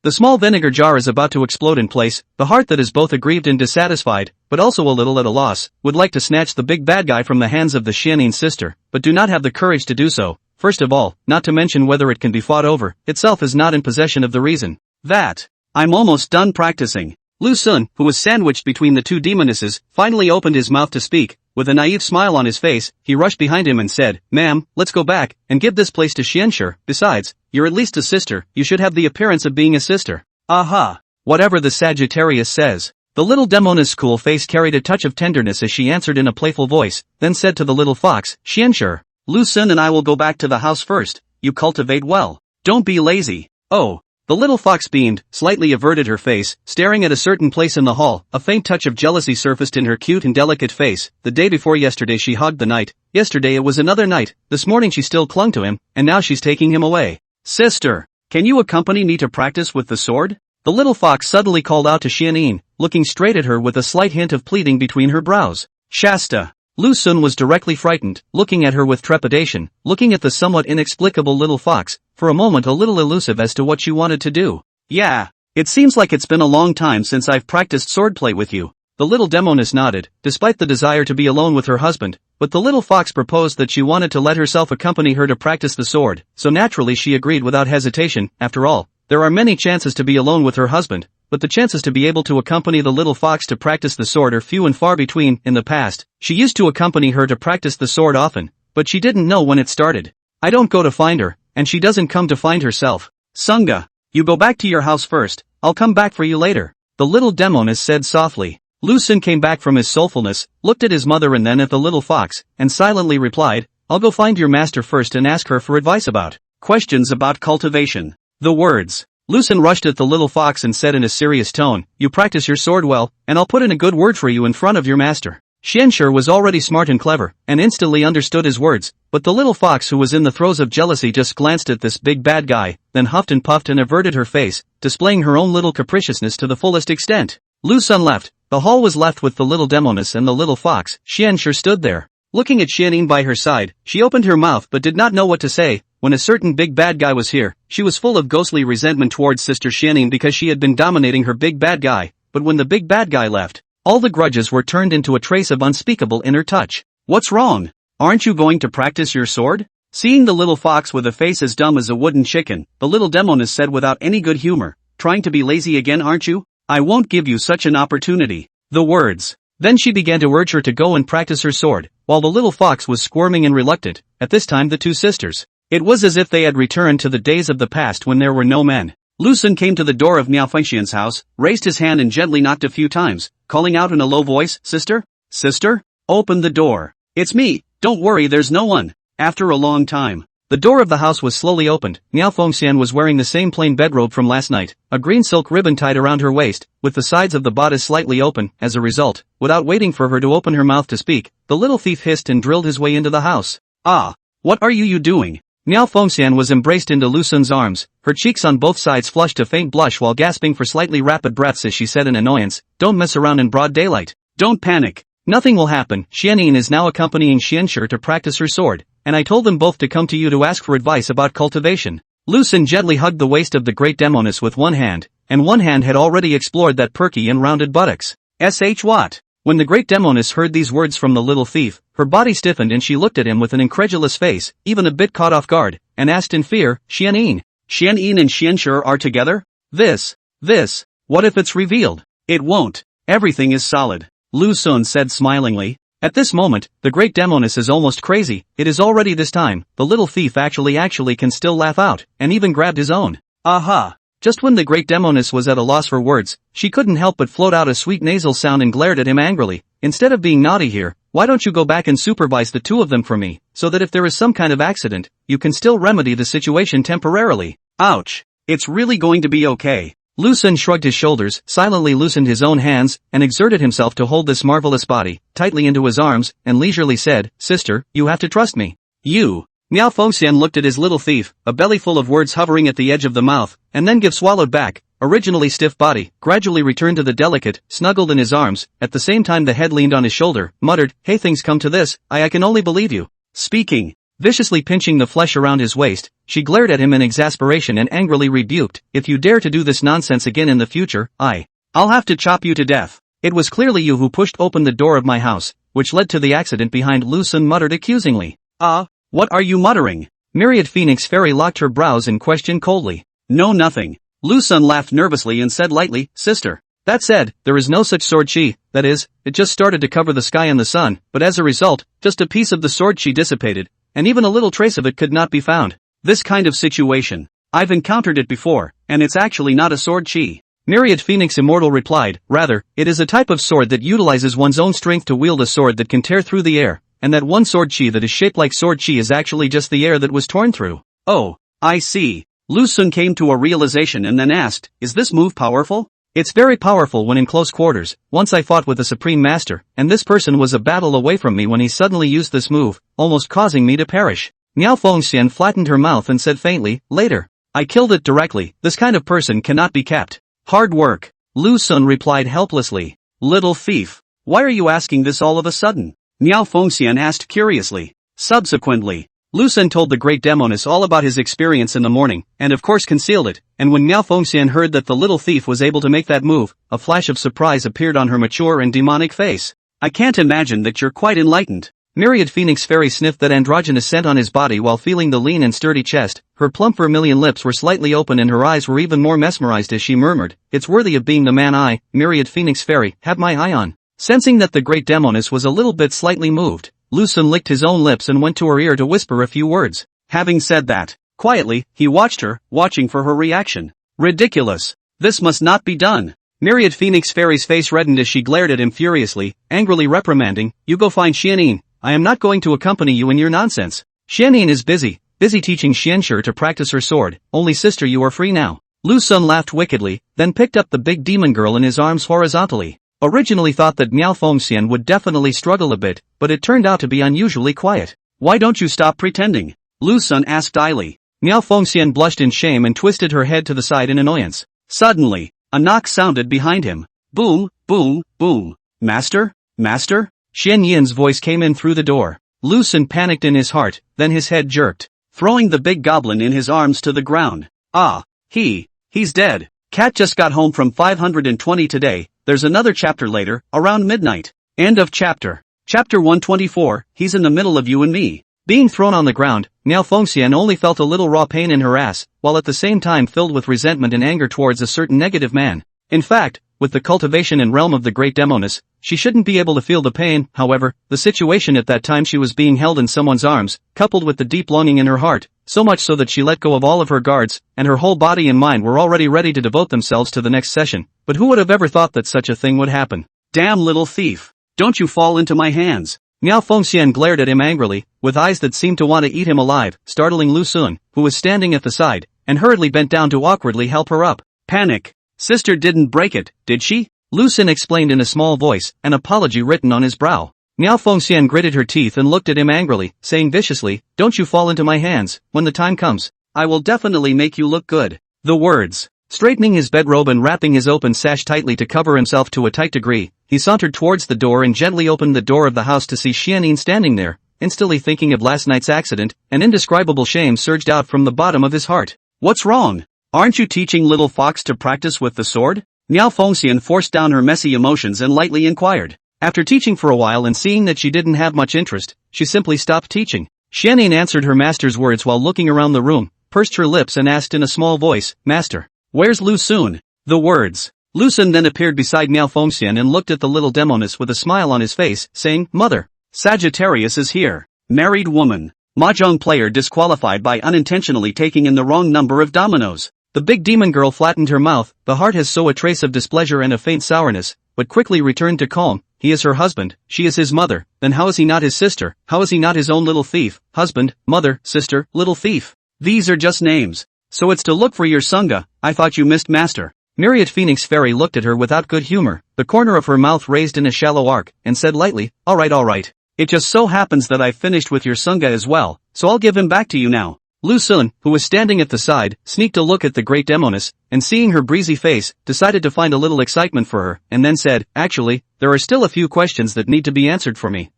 The small vinegar jar is about to explode in place. The heart that is both aggrieved and dissatisfied, but also a little at a loss, would like to snatch the big bad guy from the hands of the Xianyin sister, but do not have the courage to do so. First of all, not to mention whether it can be fought over, itself is not in possession of the reason that I'm almost done practicing. Lu Xun, who was sandwiched between the two demonesses, finally opened his mouth to speak. With a naive smile on his face, he rushed behind him and said, Ma'am, let's go back, and give this place to Xianshi. Besides, you're at least a sister, you should have the appearance of being a sister. Aha! Whatever the Sagittarius says. The little Demoness' cool face carried a touch of tenderness as she answered in a playful voice, then said to the little fox, Xianshi, Lu Xun and I will go back to the house first. You cultivate well. Don't be lazy. Oh. The little fox beamed, slightly averted her face, staring at a certain place in the hall. A faint touch of jealousy surfaced in her cute and delicate face. The day before yesterday she hugged the night. Yesterday it was another night. This morning she still clung to him, and now she's taking him away. Sister, can you accompany me to practice with the sword? The little fox suddenly called out to Xianyin, looking straight at her with a slight hint of pleading between her brows. Shasta. Lu Xun was directly frightened, looking at her with trepidation, looking at the somewhat inexplicable little fox, for a moment a little elusive as to what she wanted to do. Yeah, It seems like it's been a long time since I've practiced swordplay with you. The little Demoness nodded, despite the desire to be alone with her husband, but the little fox proposed that she wanted to let herself accompany her to practice the sword, so naturally she agreed without hesitation. After all, there are many chances to be alone with her husband, but the chances to be able to accompany the little fox to practice the sword are few and far between. In the past, she used to accompany her to practice the sword often, but she didn't know when it started. I don't go to find her, and she doesn't come to find herself. Sunga, you go back to your house first, I'll come back for you later, the little Demoness said softly. Lu Xun came back from his soulfulness, looked at his mother and then at the little fox, and silently replied, I'll go find your master first and ask her for advice about questions about cultivation. The words. Lu Xun rushed at the little fox and said in a serious tone, you practice your sword well, and I'll put in a good word for you in front of your master. Xianxue was already smart and clever, and instantly understood his words, but the little fox who was in the throes of jealousy just glanced at this big bad guy, then huffed and puffed and averted her face, displaying her own little capriciousness to the fullest extent. Lu Xun left. The hall was left with the little Demoness and the little fox. Xianxue stood there. Looking at Xianyin by her side, she opened her mouth but did not know what to say. When a certain big bad guy was here, she was full of ghostly resentment towards Sister Xianyin because she had been dominating her big bad guy, but when the big bad guy left, all the grudges were turned into a trace of unspeakable inner touch. What's wrong? Aren't you going to practice your sword? Seeing the little fox with a face as dumb as a wooden chicken, the little Demoness said without any good humor, trying to be lazy again, aren't you? I won't give you such an opportunity. The words. Then she began to urge her to go and practice her sword, while the little fox was squirming and reluctant. At this time the two sisters. It was as if they had returned to the days of the past when there were no men. Lu Xun came to the door of Miao Fengxian's house, raised his hand and gently knocked a few times, calling out in a low voice, Sister? Sister? Open the door. It's me, don't worry, there's no one. After a long time, the door of the house was slowly opened. Miao Fengxian was wearing the same plain bedrobe from last night, a green silk ribbon tied around her waist, with the sides of the bodice slightly open. As a result, without waiting for her to open her mouth to speak, the little thief hissed and drilled his way into the house. Ah! What are you doing? Miao Fengxian was embraced into Lu Xun's arms, her cheeks on both sides flushed a faint blush while gasping for slightly rapid breaths as she said in annoyance, Don't mess around in broad daylight. Don't panic. Nothing will happen. Xianyin is now accompanying Xianxue to practice her sword, and I told them both to come to you to ask for advice about cultivation. Lu Xun gently hugged the waist of the great Demoness with one hand, and one hand had already explored that perky and rounded buttocks. What? When the great Demoness heard these words from the little thief, her body stiffened and she looked at him with an incredulous face, even a bit caught off guard, and asked in fear, Xianyin? Xianyin and Xianxue are together? This, what if it's revealed? It won't. Everything is solid. Lu Xun said smilingly. At this moment, the great Demoness is almost crazy. It is already this time. The little thief actually can still laugh out, and even grabbed his own. Aha! Just when the great Demoness was at a loss for words, she couldn't help but float out a sweet nasal sound and glared at him angrily. Instead of being naughty here, why don't you go back and supervise the two of them for me, so that if there is some kind of accident, you can still remedy the situation temporarily. Ouch! It's really going to be okay. Lu Xun shrugged his shoulders, silently loosened his own hands, and exerted himself to hold this marvelous body tightly into his arms, and leisurely said, Sister, you have to trust me. You. Miao Fengxian looked at his little thief, a belly full of words hovering at the edge of the mouth, and then swallowed back. Originally stiff body, gradually returned to the delicate, snuggled in his arms. At the same time the head leaned on his shoulder, muttered, Hey, things come to this, I can only believe you. Speaking. Viciously pinching the flesh around his waist, she glared at him in exasperation and angrily rebuked, If you dare to do this nonsense again in the future, I'll have to chop you to death. It was clearly you who pushed open the door of my house, which led to the accident behind. Lu Xun muttered accusingly. What are you muttering? Myriad Phoenix Fairy locked her brows and questioned coldly. No, nothing. Lu Xun laughed nervously and said lightly, Sister. That said, there is no such sword chi, that is, it just started to cover the sky and the sun, but as a result, just a piece of the sword chi dissipated, and even a little trace of it could not be found. This kind of situation. I've encountered it before, and it's actually not a sword chi. Myriad Phoenix Immortal replied, Rather, it is a type of sword that utilizes one's own strength to wield a sword that can tear through the air, and that one sword chi that is shaped like sword chi is actually just the air that was torn through. Oh, I see. Lu Xun came to a realization and then asked, Is this move powerful? It's very powerful when in close quarters. Once I fought with the Supreme Master, and this person was a battle away from me when he suddenly used this move, almost causing me to perish. Miao Fengxian flattened her mouth and said faintly, Later. I killed it directly. This kind of person cannot be kept. Hard work. Lu Xun replied helplessly. Little thief. Why are you asking this all of a sudden? Miao Fengxian asked curiously. Subsequently, Lu Sun told the great Demoness all about his experience in the morning, and of course concealed it, and when Miao Fengxian heard that the little thief was able to make that move, a flash of surprise appeared on her mature and demonic face. I can't imagine that you're quite enlightened. Myriad Phoenix Fairy sniffed that androgynous scent on his body while feeling the lean and sturdy chest. Her plump vermilion lips were slightly open and her eyes were even more mesmerized as she murmured, "It's worthy of being the man I, Myriad Phoenix Fairy, have my eye on." Sensing that the great Demoness was a little bit slightly moved, Lu Sun licked his own lips and went to her ear to whisper a few words. Having said that, quietly, he watched her, watching for her reaction. Ridiculous. This must not be done. Myriad Phoenix Fairy's face reddened as she glared at him furiously, angrily reprimanding, "You go find Xianyin. I am not going to accompany you in your nonsense. Xianyin is busy teaching Xianshi to practice her sword. Only sister, you are free now." Lu Sun laughed wickedly, then picked up the big demon girl in his arms horizontally. Originally thought that Miao Fengxian would definitely struggle a bit, but it turned out to be unusually quiet. "Why don't you stop pretending?" Lu Sun asked idly. Miao Fengxian blushed in shame and twisted her head to the side in annoyance. Suddenly, a knock sounded behind him. Boom, boom, boom. "Master? Master?" Xian Yin's voice came in through the door. Lu Sun panicked in his heart, then his head jerked, throwing the big goblin in his arms to the ground. "Ah, he's dead. Cat just got home from 520 today. There's another chapter later, around midnight." End of chapter. Chapter 124, he's in the middle of you and me. Being thrown on the ground, Miao Fengxian only felt a little raw pain in her ass, while at the same time filled with resentment and anger towards a certain negative man. In fact, with the cultivation and realm of the great Demoness, she shouldn't be able to feel the pain. However, the situation at that time, she was being held in someone's arms, coupled with the deep longing in her heart, so much so that she let go of all of her guards, and her whole body and mind were already ready to devote themselves to the next session. But who would have ever thought that such a thing would happen? "Damn little thief. Don't you fall into my hands." Miao Fengxian glared at him angrily, with eyes that seemed to want to eat him alive, startling Lu Sun, who was standing at the side, and hurriedly bent down to awkwardly help her up. Panic. "Sister didn't break it, did she?" Lu Sun explained in a small voice, an apology written on his brow. Miao Fengxian gritted her teeth and looked at him angrily, saying viciously, "Don't you fall into my hands. When the time comes, I will definitely make you look good." The words. Straightening his bedrobe and wrapping his open sash tightly to cover himself to a tight degree, he sauntered towards the door and gently opened the door of the house to see Xianyin standing there. Instantly thinking of last night's accident, an indescribable shame surged out from the bottom of his heart. "What's wrong? Aren't you teaching little fox to practice with the sword?" Miao Fengxian forced down her messy emotions and lightly inquired. After teaching for a while and seeing that she didn't have much interest, she simply stopped teaching. Xianyin answered her master's words while looking around the room, pursed her lips and asked in a small voice, "Master, where's Lu Sun?" The words. Lu Sun then appeared beside Miao Fengxian and looked at the little Demoness with a smile on his face, saying, "Mother, Sagittarius is here. Married woman. Mahjong player disqualified by unintentionally taking in the wrong number of dominoes." The big demon girl flattened her mouth. The heart has so a trace of displeasure and a faint sourness, but quickly returned to calm. He is her husband, she is his mother, then how is he not his sister? How is he not his own little thief? Husband, mother, sister, little thief. These are just names. So it's to look for your Sangha. I thought you missed master. Myriad Phoenix Fairy looked at her without good humor, the corner of her mouth raised in a shallow arc, and said lightly, all right. It just so happens that I've finished with your Sangha as well, so I'll give him back to you now. Lu Sun, who was standing at the side, sneaked a look at the great Demoness, and seeing her breezy face, decided to find a little excitement for her, and then said, actually, there are still a few questions that need to be answered for me.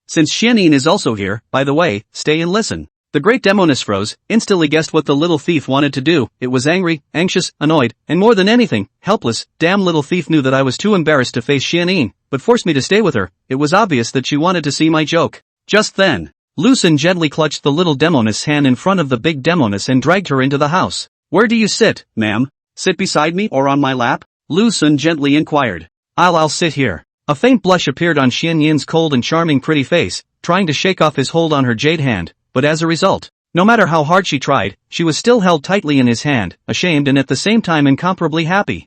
Since Xianyin is also here, by the way, stay and listen. The great Demoness froze, instantly guessed what the little thief wanted to do. It was angry, anxious, annoyed, and more than anything, helpless. Damn little thief knew that I was too embarrassed to face Xianyin, but forced me to stay with her. It was obvious that she wanted to see my joke. Just then, Lu Sun gently clutched the little Demoness hand in front of the big Demoness and dragged her into the house. Where do you sit, ma'am? Sit beside me or on my lap? Lu Sun gently inquired. I'll sit here. A faint blush appeared on Xianyin's cold and charming pretty face, trying to shake off his hold on her jade hand, but as a result, no matter how hard she tried, she was still held tightly in his hand, ashamed and at the same time incomparably happy.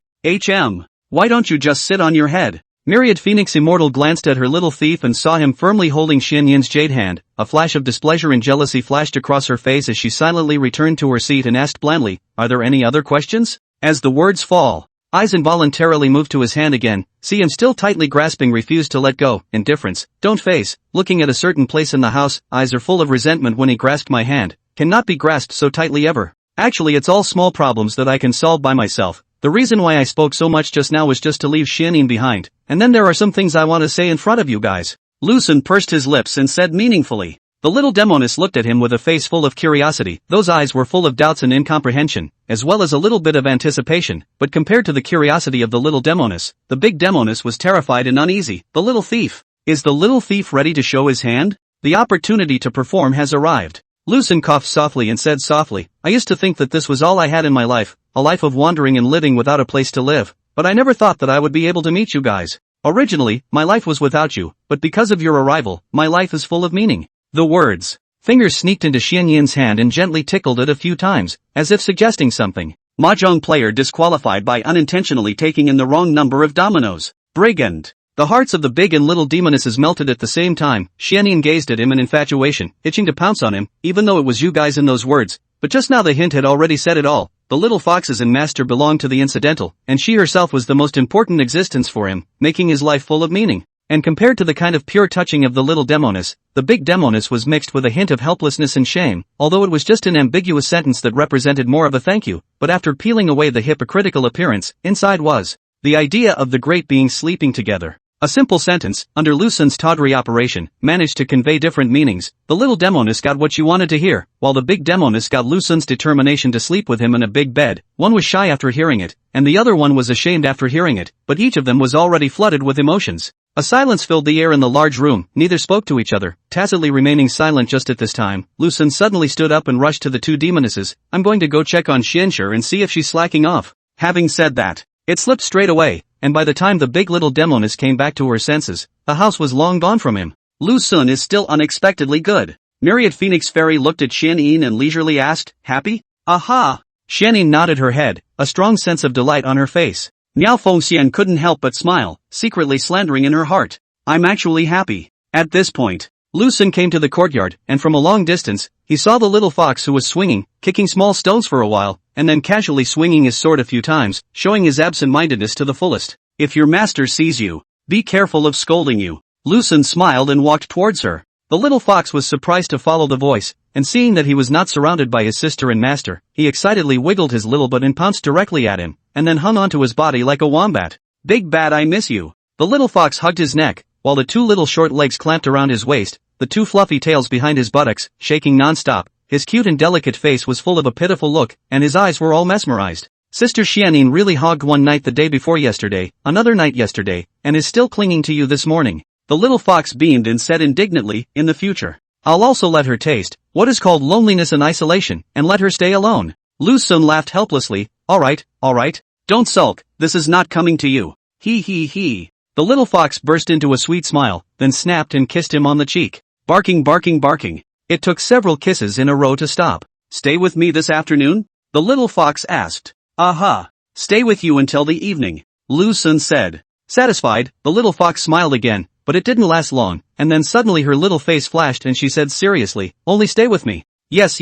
Why don't you just sit on your head? Myriad Phoenix Immortal glanced at her little thief and saw him firmly holding Xianyin's jade hand. A flash of displeasure and jealousy flashed across her face as she silently returned to her seat and asked blandly, are there any other questions? As the words fall, eyes involuntarily moved to his hand again, see him still tightly grasping refused to let go. Indifference, don't face, looking at a certain place in the house, eyes are full of resentment when he grasped my hand, cannot be grasped so tightly ever. Actually it's all small problems that I can solve by myself. The reason why I spoke so much just now was just to leave Xianyin behind, and then there are some things I want to say in front of you guys. Lu Sun pursed his lips and said meaningfully, The little Demoness looked at him with a face full of curiosity. Those eyes were full of doubts and incomprehension, as well as a little bit of anticipation, but compared to the curiosity of the little Demoness, the big Demoness was terrified and uneasy. The little thief. Is the little thief ready to show his hand? The opportunity to perform has arrived. Lucen coughed softly and said softly, I used to think that this was all I had in my life, a life of wandering and living without a place to live, but I never thought that I would be able to meet you guys. Originally, my life was without you, but because of your arrival, my life is full of meaning. The words. Fingers sneaked into Xianyin's hand and gently tickled it a few times, as if suggesting something. Mahjong player disqualified by unintentionally taking in the wrong number of dominoes. Brigand. The hearts of the big and little Demonesses melted at the same time. Xianyin gazed at him in infatuation, itching to pounce on him, even though it was you guys in those words. But just now the hint had already said it all. The little foxes and master belonged to the incidental, and she herself was the most important existence for him, making his life full of meaning. And compared to the kind of pure touching of the little Demoness, the big Demoness was mixed with a hint of helplessness and shame, although it was just an ambiguous sentence that represented more of a thank you, but after peeling away the hypocritical appearance, inside was the idea of the great beings sleeping together. A simple sentence, under Lucen's tawdry operation, managed to convey different meanings. The little Demoness got what she wanted to hear, while the big Demoness got Lucen's determination to sleep with him in a big bed. One was shy after hearing it, and the other one was ashamed after hearing it, but each of them was already flooded with emotions. A silence filled the air in the large room, neither spoke to each other, tacitly remaining silent just at this time. Lucen suddenly stood up and rushed to the two Demonesses. I'm going to go check on Xianxue and see if she's slacking off. Having said that, it slipped straight away, and by the time the big little Demoness came back to her senses, the house was long gone from him. Lucen is still unexpectedly good. Myriad Phoenix Fairy looked at Xianyin and leisurely asked, happy? Aha! Xianyin nodded her head, a strong sense of delight on her face. Miao Fengxian couldn't help but smile, secretly slandering in her heart. I'm actually happy. At this point, Lucen came to the courtyard, and from a long distance, he saw the little fox who was swinging, kicking small stones for a while, and then casually swinging his sword a few times, showing his absent-mindedness to the fullest. If your master sees you, be careful of scolding you. Lucen smiled and walked towards her. The little fox was surprised to follow the voice, and seeing that he was not surrounded by his sister and master, he excitedly wiggled his little butt and pounced directly at him, and then hung onto his body like a wombat. Big Bad, I miss you. The little fox hugged his neck, while the two little short legs clamped around his waist, the two fluffy tails behind his buttocks, shaking non-stop. His cute and delicate face was full of a pitiful look, and his eyes were all mesmerized. Sister Xianyin really hogged one night the day before yesterday, another night yesterday, and is still clinging to you this morning. The little fox beamed and said indignantly, in the future, I'll also let her taste what is called loneliness and isolation, and let her stay alone. Lucen laughed helplessly. Alright, don't sulk, this is not coming to you. He. The little fox burst into a sweet smile, then snapped and kissed him on the cheek. Barking. It took several kisses in a row to stop. Stay with me this afternoon? The little fox asked. Aha. Stay with you until the evening, Lucen said. Satisfied, the little fox smiled again, but it didn't last long, and then suddenly her little face flashed and she said seriously, only stay with me. Yes.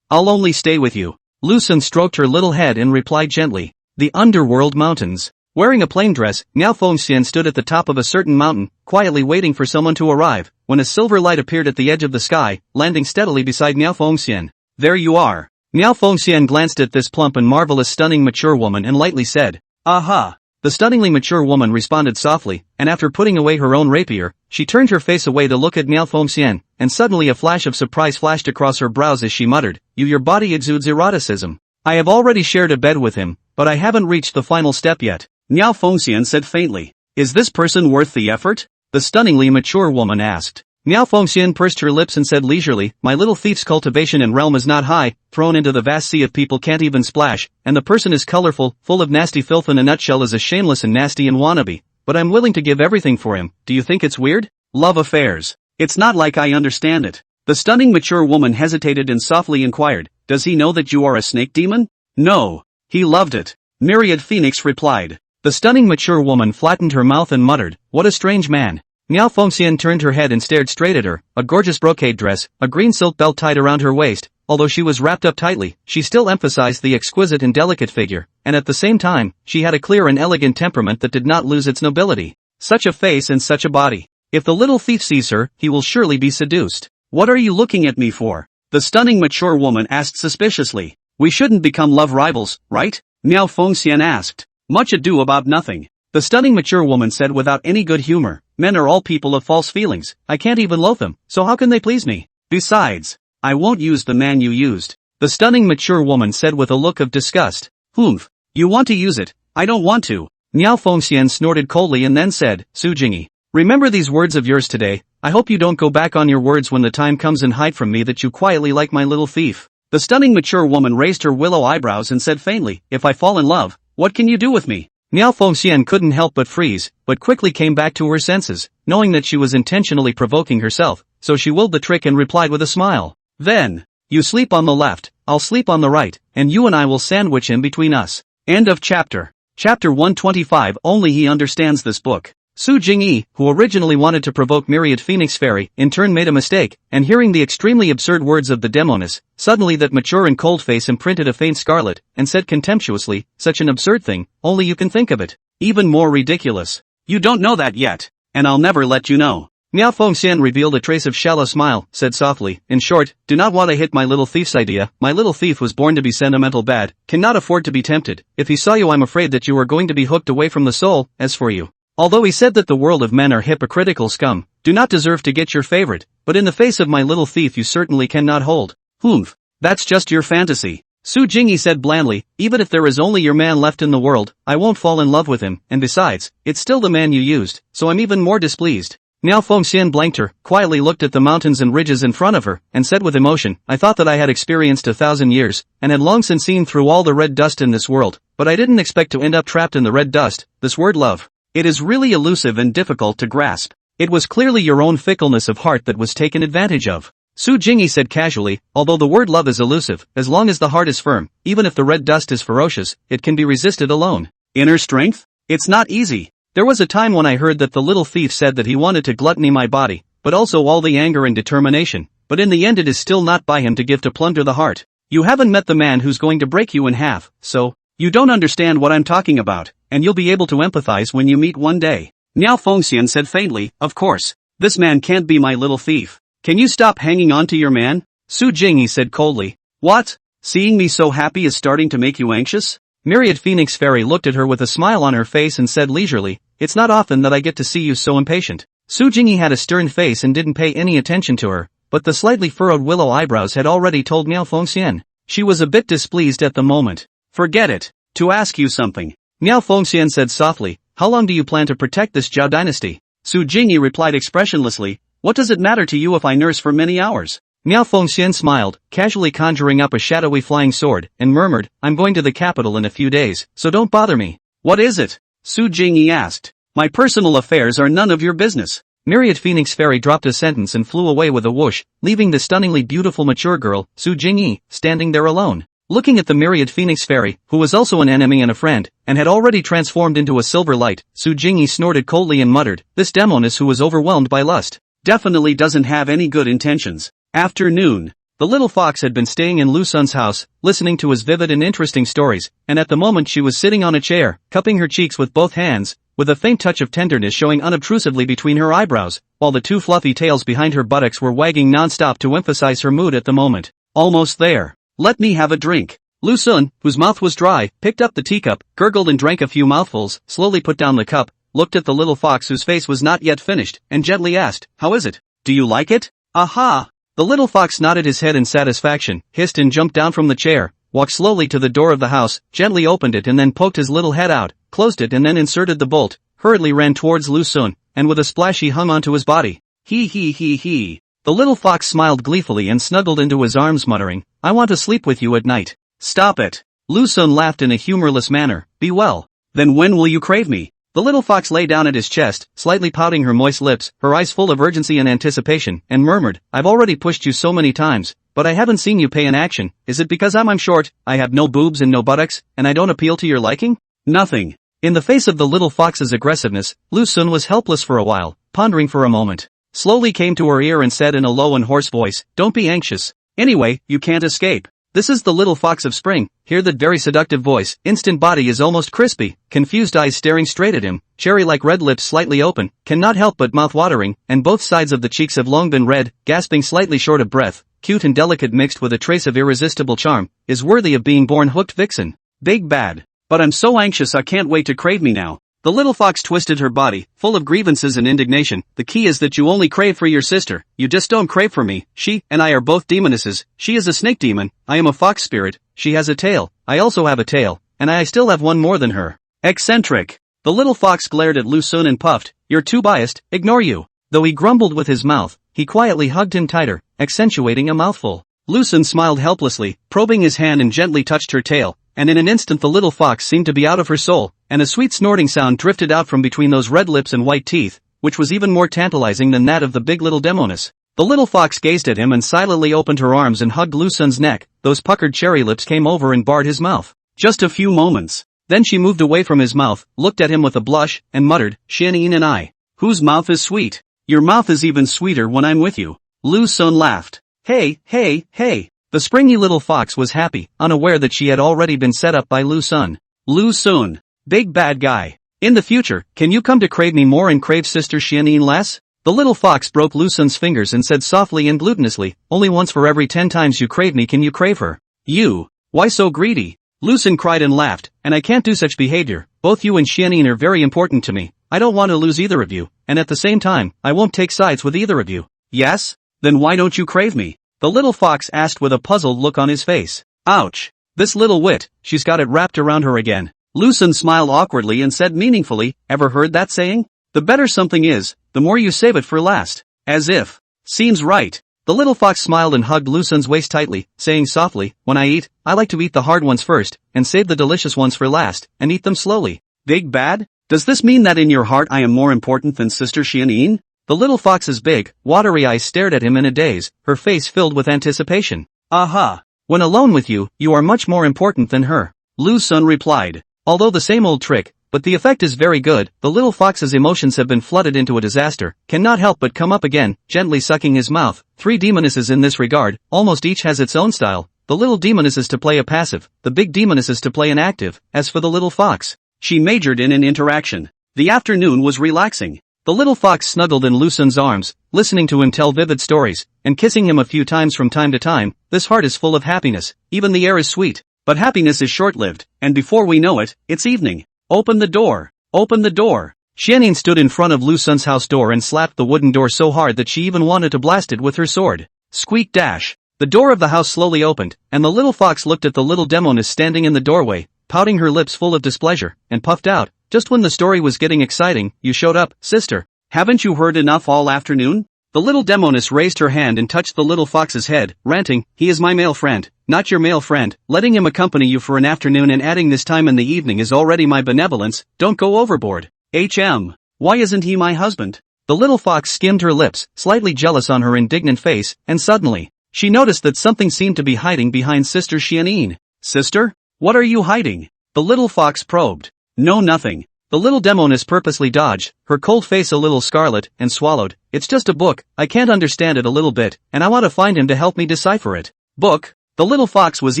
I'll only stay with you. Lucen stroked her little head and replied gently. The underworld mountains. Wearing a plain dress, Miao Fengxian stood at the top of a certain mountain, quietly waiting for someone to arrive, when a silver light appeared at the edge of the sky, landing steadily beside Miao Fengxian. There you are. Miao Fengxian glanced at this plump and marvelous stunning mature woman and lightly said, Aha. The stunningly mature woman responded softly, and after putting away her own rapier, she turned her face away to look at Miao Fengxian, and suddenly a flash of surprise flashed across her brows as she muttered, Your body exudes eroticism. I have already shared a bed with him, but I haven't reached the final step yet. Miao Fengxian said faintly. Is this person worth the effort? The stunningly mature woman asked. Miao Fengxian pursed her lips and said leisurely, My little thief's cultivation and realm is not high, thrown into the vast sea of people can't even splash, and the person is colorful, full of nasty filth, in a nutshell is a shameless and nasty and wannabe, but I'm willing to give everything for him. Do you think it's weird? Love affairs. It's not like I understand it. The stunning mature woman hesitated and softly inquired, Does he know that you are a snake demon? No. He loved it. Myriad Phoenix replied. The stunning mature woman flattened her mouth and muttered, What a strange man. Miao Fengxian turned her head and stared straight at her, a gorgeous brocade dress, a green silk belt tied around her waist. Although she was wrapped up tightly, she still emphasized the exquisite and delicate figure, and at the same time, she had a clear and elegant temperament that did not lose its nobility. Such a face and such a body. If the little thief sees her, he will surely be seduced. What are you looking at me for? The stunning mature woman asked suspiciously. We shouldn't become love rivals, right? Miao Fengxian asked. Much ado about nothing. The stunning mature woman said without any good humor. Men are all people of false feelings, I can't even loathe them, so how can they please me? Besides, I won't use the man you used. The stunning mature woman said with a look of disgust. Humph. You want to use it, I don't want to. Miao Fengxian snorted coldly and then said, Su Jingyi, remember these words of yours today, I hope you don't go back on your words when the time comes and hide from me that you quietly like my little thief. The stunning mature woman raised her willow eyebrows and said faintly, if I fall in love, what can you do with me? Miao Fengxian couldn't help but freeze, but quickly came back to her senses, knowing that she was intentionally provoking herself, so she willed the trick and replied with a smile. Then, you sleep on the left, I'll sleep on the right, and you and I will sandwich in between us. End of chapter. Chapter 125. Only he understands this book. Su Jingyi, who originally wanted to provoke Myriad Phoenix Fairy, in turn made a mistake, and hearing the extremely absurd words of the Demoness, suddenly that mature and cold face imprinted a faint scarlet, and said contemptuously, such an absurd thing, only you can think of it. Even more ridiculous. You don't know that yet, and I'll never let you know. Miao Fengxian revealed a trace of shallow smile, said softly, in short, do not want to hit my little thief's idea, my little thief was born to be sentimental bad, cannot afford to be tempted, if he saw you I'm afraid that you are going to be hooked away from the soul, as for you. Although he said that the world of men are hypocritical scum, do not deserve to get your favorite, but in the face of my little thief you certainly cannot hold. Humph. That's just your fantasy. Su Jingyi said blandly, even if there is only your man left in the world, I won't fall in love with him, and besides, it's still the man you used, so I'm even more displeased. Miao Fengxian blanked her, quietly looked at the mountains and ridges in front of her, and said with emotion, I thought that I had experienced 1,000 years, and had long since seen through all the red dust in this world, but I didn't expect to end up trapped in the red dust, this word love. It is really elusive and difficult to grasp. It was clearly your own fickleness of heart that was taken advantage of. Su Jingyi said casually, although the word love is elusive, as long as the heart is firm, even if the red dust is ferocious, it can be resisted alone. Inner strength? It's not easy. There was a time when I heard that the little thief said that he wanted to gluttony my body, but also all the anger and determination, but in the end it is still not by him to give to plunder the heart. You haven't met the man who's going to break you in half, so, you don't understand what I'm talking about, and you'll be able to empathize when you meet one day. Miao Fengxian said faintly, of course, this man can't be my little thief. Can you stop hanging on to your man? Su Jingyi said coldly. What? Seeing me so happy is starting to make you anxious? Myriad Phoenix Fairy looked at her with a smile on her face and said leisurely, it's not often that I get to see you so impatient. Su Jingyi had a stern face and didn't pay any attention to her, but the slightly furrowed willow eyebrows had already told Miao Fengxian. She was a bit displeased at the moment. Forget it. To ask you something. Miao Fengxian said softly, how long do you plan to protect this Zhao dynasty? Su Jingyi replied expressionlessly, what does it matter to you if I nurse for many hours? Miao Fengxian smiled, casually conjuring up a shadowy flying sword, and murmured, I'm going to the capital in a few days, so don't bother me. What is it? Su Jingyi asked. My personal affairs are none of your business. Myriad Phoenix Fairy dropped a sentence and flew away with a whoosh, leaving the stunningly beautiful mature girl, Su Jingyi, standing there alone. Looking at the Myriad Phoenix Fairy, who was also an enemy and a friend, and had already transformed into a silver light, Su Jingyi snorted coldly and muttered, this Demoness who was overwhelmed by lust, definitely doesn't have any good intentions. Afternoon. The little fox had been staying in Lu Sun's house, listening to his vivid and interesting stories, and at the moment she was sitting on a chair, cupping her cheeks with both hands, with a faint touch of tenderness showing unobtrusively between her eyebrows, while the two fluffy tails behind her buttocks were wagging non-stop to emphasize her mood at the moment. Almost there. Let me have a drink. Lu Sun, whose mouth was dry, picked up the teacup, gurgled and drank a few mouthfuls, slowly put down the cup, looked at the little fox whose face was not yet finished, and gently asked, how is it? Do you like it? Aha! The little fox nodded his head in satisfaction, hissed and jumped down from the chair, walked slowly to the door of the house, gently opened it and then poked his little head out, closed it and then inserted the bolt, hurriedly ran towards Lu Sun, and with a splash he hung onto his body. He. The little fox smiled gleefully and snuggled into his arms muttering, I want to sleep with you at night. Stop it. Lu Sun laughed in a humorless manner, be well. Then when will you crave me? The little fox lay down at his chest, slightly pouting her moist lips, her eyes full of urgency and anticipation, and murmured, I've already pushed you so many times, but I haven't seen you pay in action. Is it because I'm short, I have no boobs and no buttocks, and I don't appeal to your liking? Nothing. In the face of the little fox's aggressiveness, Lu Sun was helpless for a while, pondering for a moment. Slowly came to her ear and said in a low and hoarse voice, don't be anxious. Anyway, you can't escape. This is the little fox of spring. Hear that very seductive voice, instant body is almost crispy, confused eyes staring straight at him, cherry-like red lips slightly open, cannot help but mouth-watering, and both sides of the cheeks have long been red, gasping slightly short of breath, cute and delicate mixed with a trace of irresistible charm, is worthy of being born hooked vixen. Big bad. But I'm so anxious I can't wait to crave me now. The little fox twisted her body, full of grievances and indignation. The key is that you only crave for your sister, you just don't crave for me. She and I are both demonesses. She is a snake demon, I am a fox spirit, she has a tail, I also have a tail, and I still have one more than her. Eccentric. The little fox glared at Lu Xun and puffed, you're too biased, ignore you. Though he grumbled with his mouth, he quietly hugged him tighter, accentuating a mouthful. Lu Xun smiled helplessly, probing his hand and gently touched her tail, and in an instant the little fox seemed to be out of her soul, and a sweet snorting sound drifted out from between those red lips and white teeth, which was even more tantalizing than that of the big little Demoness. The little fox gazed at him and silently opened her arms and hugged Lu Xun's neck. Those puckered cherry lips came over and barred his mouth. Just a few moments. Then she moved away from his mouth, looked at him with a blush, and muttered, Xianyin and I. Whose mouth is sweet? Your mouth is even sweeter when I'm with you. Lu Xun laughed. Hey, hey, hey. The springy little fox was happy, unaware that she had already been set up by Lu Xun. Lu Xun. Big bad guy. In the future, can you come to crave me more and crave sister Xianyin less? The little fox broke Lu Xun's fingers and said softly and gluttonously, only once for every 10 times you crave me can you crave her. You. Why so greedy? Lu Xun cried and laughed, and I can't do such behavior. Both you and Xianyin are very important to me. I don't want to lose either of you, and at the same time, I won't take sides with either of you. Yes? Then why don't you crave me? The little fox asked with a puzzled look on his face. Ouch. This little wit, she's got it wrapped around her again. Lu Xun smiled awkwardly and said meaningfully, ever heard that saying? The better something is, the more you save it for last. As if. Seems right. The little fox smiled and hugged Lu Xun's waist tightly, saying softly, when I eat, I like to eat the hard ones first, and save the delicious ones for last, and eat them slowly. Big bad? Does this mean that in your heart I am more important than sister Xianyin? The little fox's big, watery eyes stared at him in a daze, her face filled with anticipation. Aha! When alone with you, you are much more important than her. Lu Xun replied. Although the same old trick, but the effect is very good. The little fox's emotions have been flooded into a disaster, cannot help but come up again, gently sucking his mouth. 3 demonesses in this regard, almost each has its own style. The little demoness is to play a passive, the big demoness is to play an active. As for the little fox, she majored in an interaction. The afternoon was relaxing. The little fox snuggled in Lu Xun's arms, listening to him tell vivid stories, and kissing him a few times from time to time. This heart is full of happiness, even the air is sweet. But happiness is short-lived, and before we know it, it's evening. Open the door! Open the door! Xianyin stood in front of Lu Xun's house door and slapped the wooden door so hard that she even wanted to blast it with her sword. Squeak dash! The door of the house slowly opened, and the little fox looked at the little Demoness standing in the doorway, pouting her lips full of displeasure, and puffed out. Just when the story was getting exciting, you showed up, sister. Haven't you heard enough all afternoon? The little Demoness raised her hand and touched the little fox's head, ranting, he is my male friend, not your male friend. Letting him accompany you for an afternoon and adding this time in the evening is already my benevolence. Don't go overboard. Why isn't he my husband? The little fox skimmed her lips, slightly jealous on her indignant face, and suddenly, she noticed that something seemed to be hiding behind sister Xianyin. Sister? What are you hiding? The little fox probed. No, nothing. The little Demoness purposely dodged, her cold face a little scarlet, and swallowed. It's just a book, I can't understand it a little bit, and I want to find him to help me decipher it. Book? The little fox was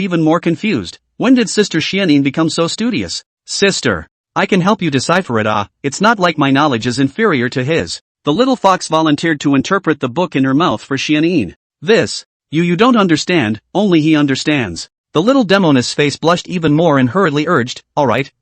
even more confused. When did sister Xianyin become so studious? Sister, I can help you decipher it. It's not like my knowledge is inferior to his. The little fox volunteered to interpret the book in her mouth for Xianyin. This, you don't understand, only he understands. The little Demoness' face blushed even more and hurriedly urged, alright.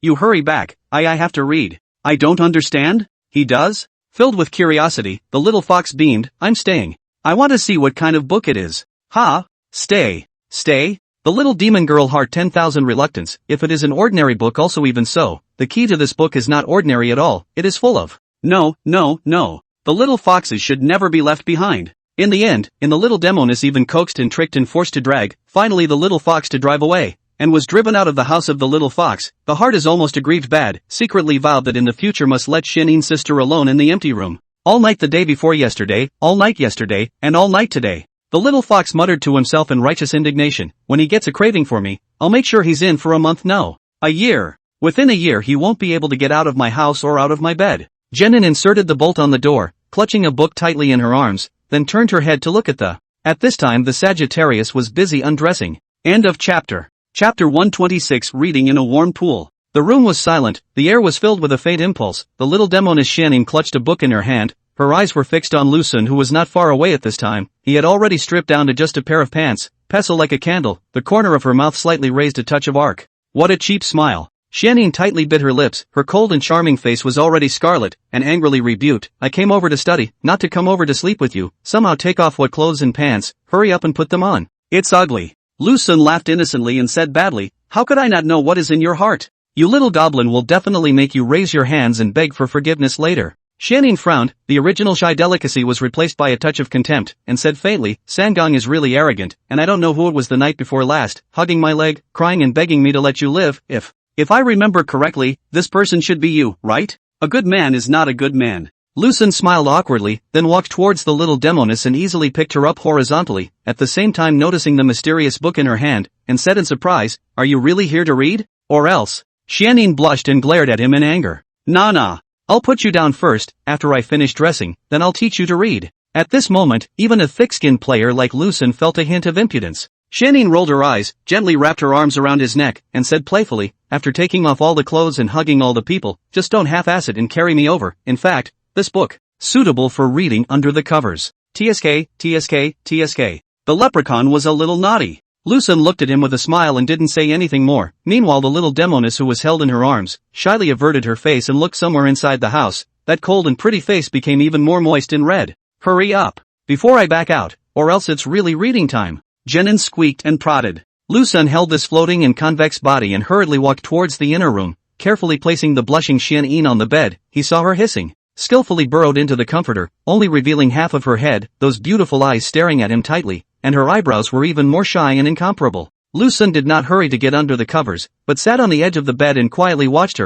You hurry back, I have to read. I don't understand? He does? Filled with curiosity, the little fox beamed, I'm staying. I want to see what kind of book it is. Ha? Stay. The little demon girl heart 10,000 reluctance. If it is an ordinary book also even so, the key to this book is not ordinary at all, it is full of. No. The little foxes should never be left behind. In the end, the little Demoness even coaxed and tricked and forced to drag, finally the little fox to drive away, and was driven out of the house of the little fox. The heart is almost aggrieved bad, secretly vowed that in the future must let Xianyin's sister alone in the empty room. All night the day before yesterday, all night yesterday, and all night today. The little fox muttered to himself in righteous indignation, when he gets a craving for me, I'll make sure he's in for a month, no. A year. Within a year he won't be able to get out of my house or out of my bed. Jenin inserted the bolt on the door, clutching a book tightly in her arms, then turned her head to look at the. At this time the Sagittarius was busy undressing. End of chapter. Chapter 126 Reading in a warm pool. The room was silent, the air was filled with a faint impulse. The little Demoness Xianyin clutched a book in her hand, her eyes were fixed on Lu Xun who was not far away at this time. He had already stripped down to just a pair of pants, pestle like a candle, the corner of her mouth slightly raised a touch of arc. What a cheap smile. Xianyin tightly bit her lips, her cold and charming face was already scarlet, and angrily rebuked, I came over to study, not to come over to sleep with you, somehow take off what clothes and pants, hurry up and put them on. It's ugly. Lu Sun laughed innocently and said badly, how could I not know what is in your heart? You little goblin will definitely make you raise your hands and beg for forgiveness later. Xianyin frowned, the original shy delicacy was replaced by a touch of contempt, and said faintly, Sangong is really arrogant, and I don't know who it was the night before last, hugging my leg, crying and begging me to let you live, if I remember correctly, this person should be you, right? A good man is not a good man. Lu Sun smiled awkwardly, then walked towards the little Demoness and easily picked her up horizontally, at the same time noticing the mysterious book in her hand, and said in surprise, are you really here to read? Or else? Xianyin blushed and glared at him in anger. Nah. I'll put you down first, after I finish dressing, then I'll teach you to read. At this moment, even a thick-skinned player like Lu Sun felt a hint of impudence. Xianyin rolled her eyes, gently wrapped her arms around his neck, and said playfully, after taking off all the clothes and hugging all the people, just don't half-ass it and carry me over. In fact, this book, suitable for reading under the covers. TSK. The leprechaun was a little naughty. Lu Sun looked at him with a smile and didn't say anything more. Meanwhile the little Demoness who was held in her arms, shyly averted her face and looked somewhere inside the house. That cold and pretty face became even more moist and red. Hurry up, before I back out, or else it's really reading time. Jenin squeaked and prodded. Lu Sun held this floating and convex body and hurriedly walked towards the inner room, carefully placing the blushing Xianyin on the bed. He saw her hissing, skillfully burrowed into the comforter, only revealing half of her head, those beautiful eyes staring at him tightly, and her eyebrows were even more shy and incomparable. Lu Sun did not hurry to get under the covers, but sat on the edge of the bed and quietly watched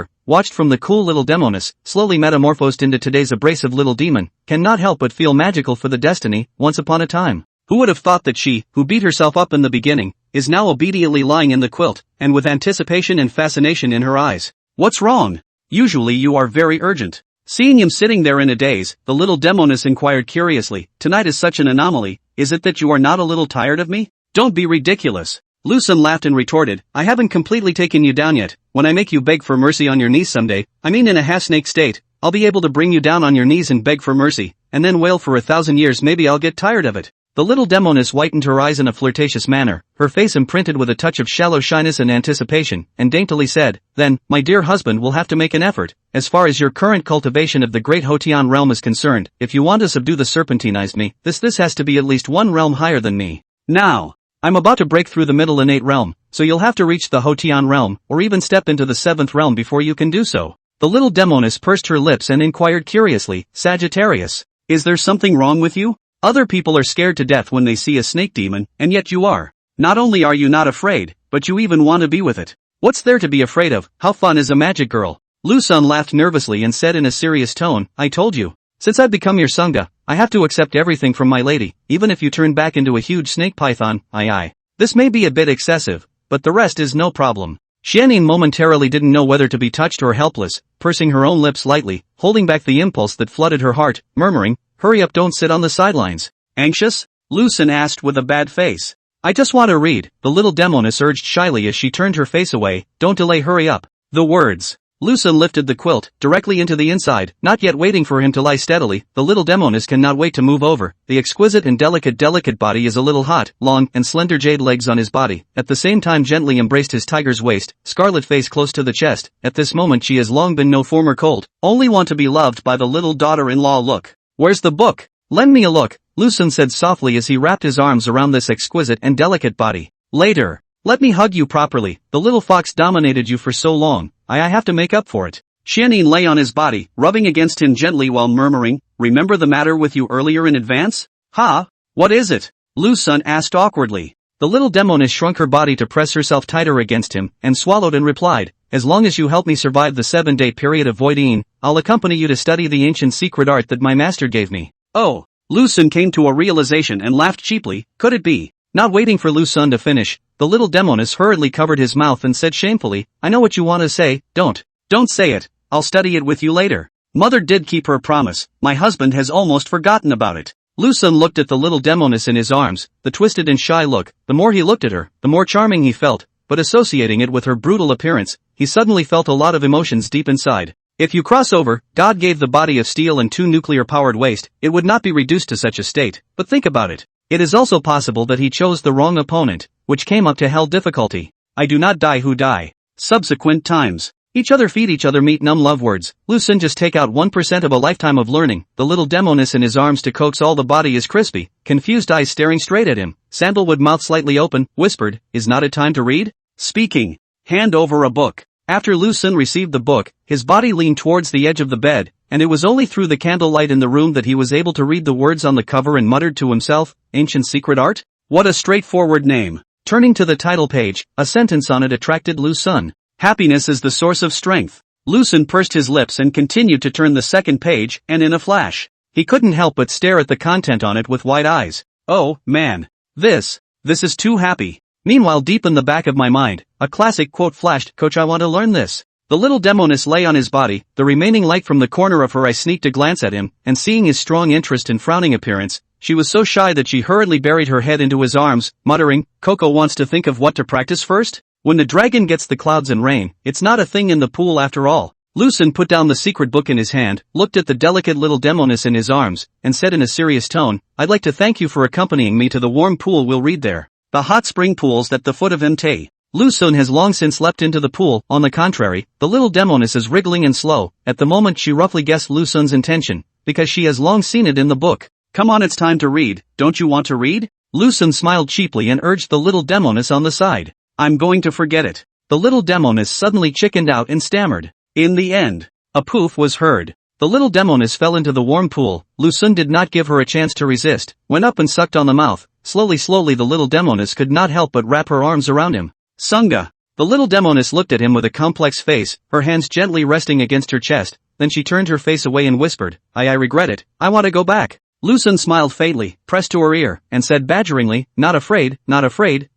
from the cool little Demoness, slowly metamorphosed into today's abrasive little demon, cannot help but feel magical for the destiny, once upon a time. Who would have thought that she, who beat herself up in the beginning, is now obediently lying in the quilt, and with anticipation and fascination in her eyes. What's wrong? Usually you are very urgent. Seeing him sitting there in a daze, the little Demoness inquired curiously, tonight is such an anomaly, is it that you are not a little tired of me? Don't be ridiculous. Lu Sun laughed and retorted, I haven't completely taken you down yet. When I make you beg for mercy on your knees someday, I mean in a half-snake state, I'll be able to bring you down on your knees and beg for mercy, and then wail for 1,000 years. Maybe I'll get tired of it. The little Demoness whitened her eyes in a flirtatious manner, her face imprinted with a touch of shallow shyness and anticipation, and daintily said, then, my dear husband will have to make an effort. As far as your current cultivation of the great Hotian realm is concerned, if you want to subdue the serpentinized me, this has to be at least one realm higher than me. Now, I'm about to break through the middle innate realm, so you'll have to reach the Hotian realm, or even step into the 7th realm before you can do so. The little Demoness pursed her lips and inquired curiously, Sagittarius, is there something wrong with you? Other people are scared to death when they see a snake demon, and yet you are. Not only are you not afraid, but you even want to be with it. What's there to be afraid of? How fun is a magic girl? Lu Sun laughed nervously and said in a serious tone, I told you. Since I've become your sangha, I have to accept everything from my lady, even if you turn back into a huge snake python. Aye. This may be a bit excessive, but the rest is no problem. Xianyin momentarily didn't know whether to be touched or helpless, pursing her own lips lightly, holding back the impulse that flooded her heart, murmuring, hurry up, don't sit on the sidelines. Anxious? Lu Sun asked with a bad face. I just want to read, the little Demoness urged shyly as she turned her face away, don't delay, hurry up. The words. Lu Sun lifted the quilt, directly into the inside, not yet waiting for him to lie steadily. The little Demoness cannot wait to move over. The exquisite and delicate body is a little hot, long, and slender jade legs on his body, at the same time gently embraced his tiger's waist, scarlet face close to the chest. At this moment she has long been no former cold, only want to be loved by the little daughter-in-law. Look. Where's the book? Lend me a look, Lu Sun said softly as he wrapped his arms around this exquisite and delicate body. Later. Let me hug you properly, the little fox dominated you for so long, I have to make up for it. Xianyin lay on his body, rubbing against him gently while murmuring, remember the matter with you earlier in advance? Ha? What is it? Lu Sun asked awkwardly. The little Demoness shrunk her body to press herself tighter against him, and swallowed and replied, as long as you help me survive the 7-day period of voiding, I'll accompany you to study the ancient secret art that my master gave me. Oh, Lu Sun came to a realization and laughed cheaply, could it be? Not waiting for Lu Sun to finish, the little Demoness hurriedly covered his mouth and said shamefully, I know what you want to say, don't say it, I'll study it with you later. Mother did keep her promise, my husband has almost forgotten about it. Lu Sun looked at the little Demoness in his arms, the twisted and shy look, the more he looked at her, the more charming he felt, but associating it with her brutal appearance, he suddenly felt a lot of emotions deep inside. If you cross over, God gave the body of steel and 2 nuclear-powered waste, it would not be reduced to such a state, but think about it. It is also possible that he chose the wrong opponent, which came up to hell difficulty. I do not die who die. Subsequent times. Each other feed each other meet numb love words. Lu Sun just take out 1% of a lifetime of learning. The little Demoness in his arms to coax all the body is crispy. Confused eyes staring straight at him. Sandalwood mouth slightly open, whispered, is not it time to read? Speaking. Hand over a book. After Lu Sun received the book, his body leaned towards the edge of the bed, and it was only through the candlelight in the room that he was able to read the words on the cover and muttered to himself, ancient secret art? What a straightforward name. Turning to the title page, a sentence on it attracted Lu Sun. Happiness is the source of strength. Lu Sun pursed his lips and continued to turn the second page, and in a flash, he couldn't help but stare at the content on it with wide eyes. Oh, man. This is too happy. Meanwhile, deep in the back of my mind, a classic quote flashed, Coach, I want to learn this. The little Demoness lay on his body, the remaining light from the corner of her eye sneaked a glance at him, and seeing his strong interest and frowning appearance, she was so shy that she hurriedly buried her head into his arms, muttering, Coco wants to think of what to practice first? When the dragon gets the clouds and rain, it's not a thing in the pool after all. Lu Sun put down the secret book in his hand, looked at the delicate little Demoness in his arms, and said in a serious tone, I'd like to thank you for accompanying me to the warm pool we'll read there. The hot spring pool's at the foot of Mte. Lu Sun has long since leapt into the pool. On the contrary, the little Demoness is wriggling and slow. At the moment she roughly guessed Lu Sun's intention, because she has long seen it in the book. Come on, it's time to read, don't you want to read? Lu Sun smiled cheaply and urged the little Demoness on the side. I'm going to forget it. The little Demoness suddenly chickened out and stammered. In the end, a poof was heard. The little Demoness fell into the warm pool. Lu Sun did not give her a chance to resist, went up and sucked on the mouth. Slowly the little Demoness could not help but wrap her arms around him. Sunga. The little Demoness looked at him with a complex face, her hands gently resting against her chest, then she turned her face away and whispered, I regret it, I want to go back. Lu Sun smiled faintly, pressed to her ear, and said badgeringly, not afraid,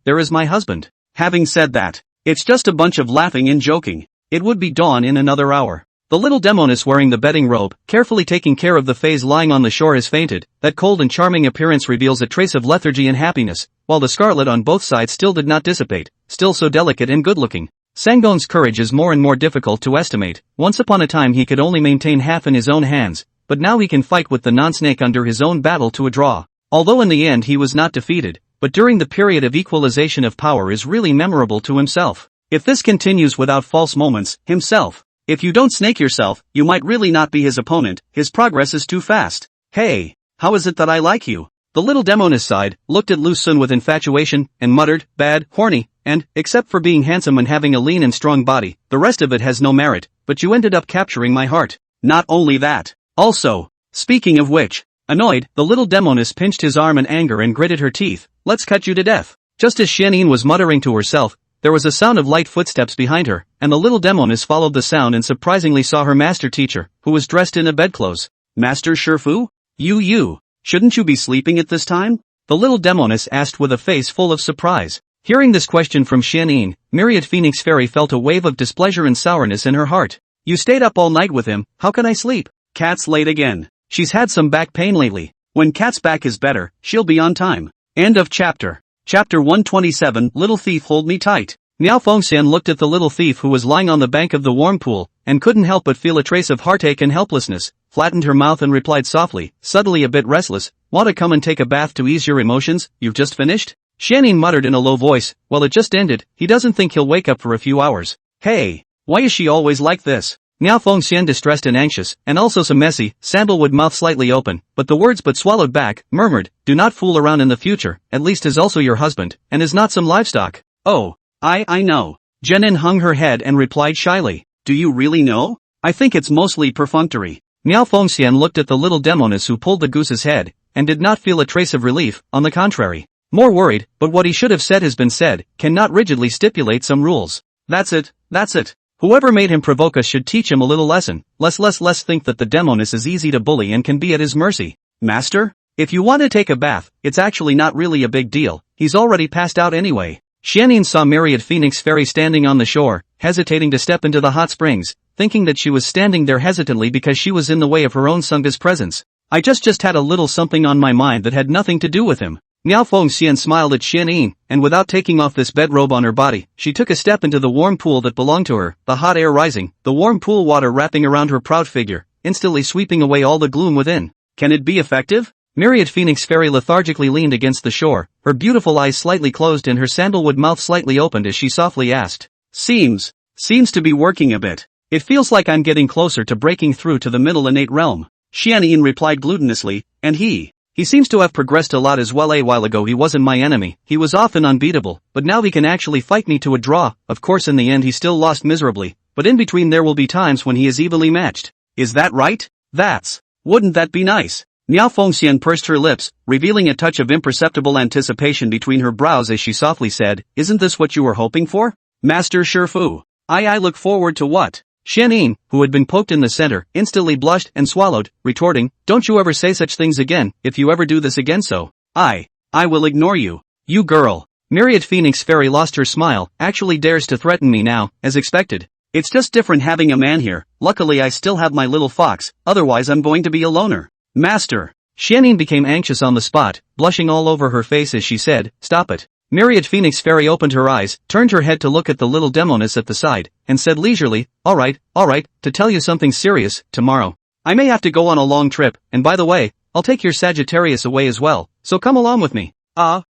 there is my husband. Having said that, it's just a bunch of laughing and joking. It would be dawn in another hour. The little Demoness wearing the bedding robe, carefully taking care of the phase lying on the shore has fainted. That cold and charming appearance reveals a trace of lethargy and happiness, while the scarlet on both sides still did not dissipate, still so delicate and good-looking. Sangong's courage is more and more difficult to estimate. Once upon a time he could only maintain half in his own hands, but now he can fight with the non-snake under his own battle to a draw. Although in the end he was not defeated, but during the period of equalization of power is really memorable to himself. If this continues without false moments, himself. If you don't snake yourself, you might really not be his opponent, his progress is too fast. Hey, how is it that I like you? The little Demoness sighed, looked at Lu Sun with infatuation, and muttered, bad, horny, and, except for being handsome and having a lean and strong body, the rest of it has no merit, but you ended up capturing my heart. Not only that. Also, speaking of which, annoyed, the little Demoness pinched his arm in anger and gritted her teeth, let's cut you to death. Just as Xianyin was muttering to herself, there was a sound of light footsteps behind her, and the little Demoness followed the sound and surprisingly saw her master teacher, who was dressed in a bedclothes. Master Shifu? You. Shouldn't you be sleeping at this time? The little Demoness asked with a face full of surprise. Hearing this question from Xianyin, Myriad Phoenix Fairy felt a wave of displeasure and sourness in her heart. You stayed up all night with him, how can I sleep? Cat's late again. She's had some back pain lately. When Cat's back is better, she'll be on time. End of chapter. Chapter 127, Little Thief Hold Me Tight. Miao Fengxian looked at the little thief who was lying on the bank of the warm pool, and couldn't help but feel a trace of heartache and helplessness, flattened her mouth and replied softly, subtly a bit restless, want to come and take a bath to ease your emotions, you've just finished? Xianyin muttered in a low voice, well it just ended, he doesn't think he'll wake up for a few hours. Hey, why is she always like this? Miao Fengxian distressed and anxious, and also some messy, sandalwood mouth slightly open, but the words but swallowed back, murmured, do not fool around in the future, at least is also your husband, and is not some livestock. Oh, I know. Jenin hung her head and replied shyly, do you really know? I think it's mostly perfunctory. Miao Fengxian looked at the little Demoness who pulled the goose's head, and did not feel a trace of relief, on the contrary. More worried, but what he should have said has been said, cannot rigidly stipulate some rules. That's it. Whoever made him provoke us should teach him a little lesson, less think that the Demoness is easy to bully and can be at his mercy. Master? If you want to take a bath, it's actually not really a big deal, he's already passed out anyway. Xianyin saw Myriad Phoenix Fairy standing on the shore, hesitating to step into the hot springs, thinking that she was standing there hesitantly because she was in the way of her own Sunga's presence. I just had a little something on my mind that had nothing to do with him. Miao Fengxian smiled at Xianyin, and without taking off this bedrobe on her body, she took a step into the warm pool that belonged to her, the hot air rising, the warm pool water wrapping around her proud figure, instantly sweeping away all the gloom within. Can it be effective? Myriad Phoenix Fairy lethargically leaned against the shore, her beautiful eyes slightly closed and her sandalwood mouth slightly opened as she softly asked. Seems Seems to be working a bit. It feels like I'm getting closer to breaking through to the middle innate realm. Xianyin replied gluttonously, and he seems to have progressed a lot as well. A while ago he wasn't my enemy, he was often unbeatable, but now he can actually fight me to a draw. Of course in the end he still lost miserably, but in between there will be times when he is evenly matched. Is that right? Wouldn't that be nice? Miao Fengxian pursed her lips, revealing a touch of imperceptible anticipation between her brows as she softly said, isn't this what you were hoping for? Master Shifu. I look forward to what? Xianyin, who had been poked in the center, instantly blushed and swallowed, retorting, don't you ever say such things again. If you ever do this again, so I will ignore you. You girl. Myriad Phoenix Fairy lost her smile, actually dares to threaten me now, as expected. It's just different having a man here. Luckily I still have my little fox, otherwise I'm going to be a loner. Master. Xianyin became anxious on the spot, blushing all over her face as she said, stop it. Myriad Phoenix Fairy opened her eyes, turned her head to look at the little Demoness at the side, and said leisurely, alright, to tell you something serious, tomorrow I may have to go on a long trip, and by the way, I'll take your Sagittarius away as well, so come along with me.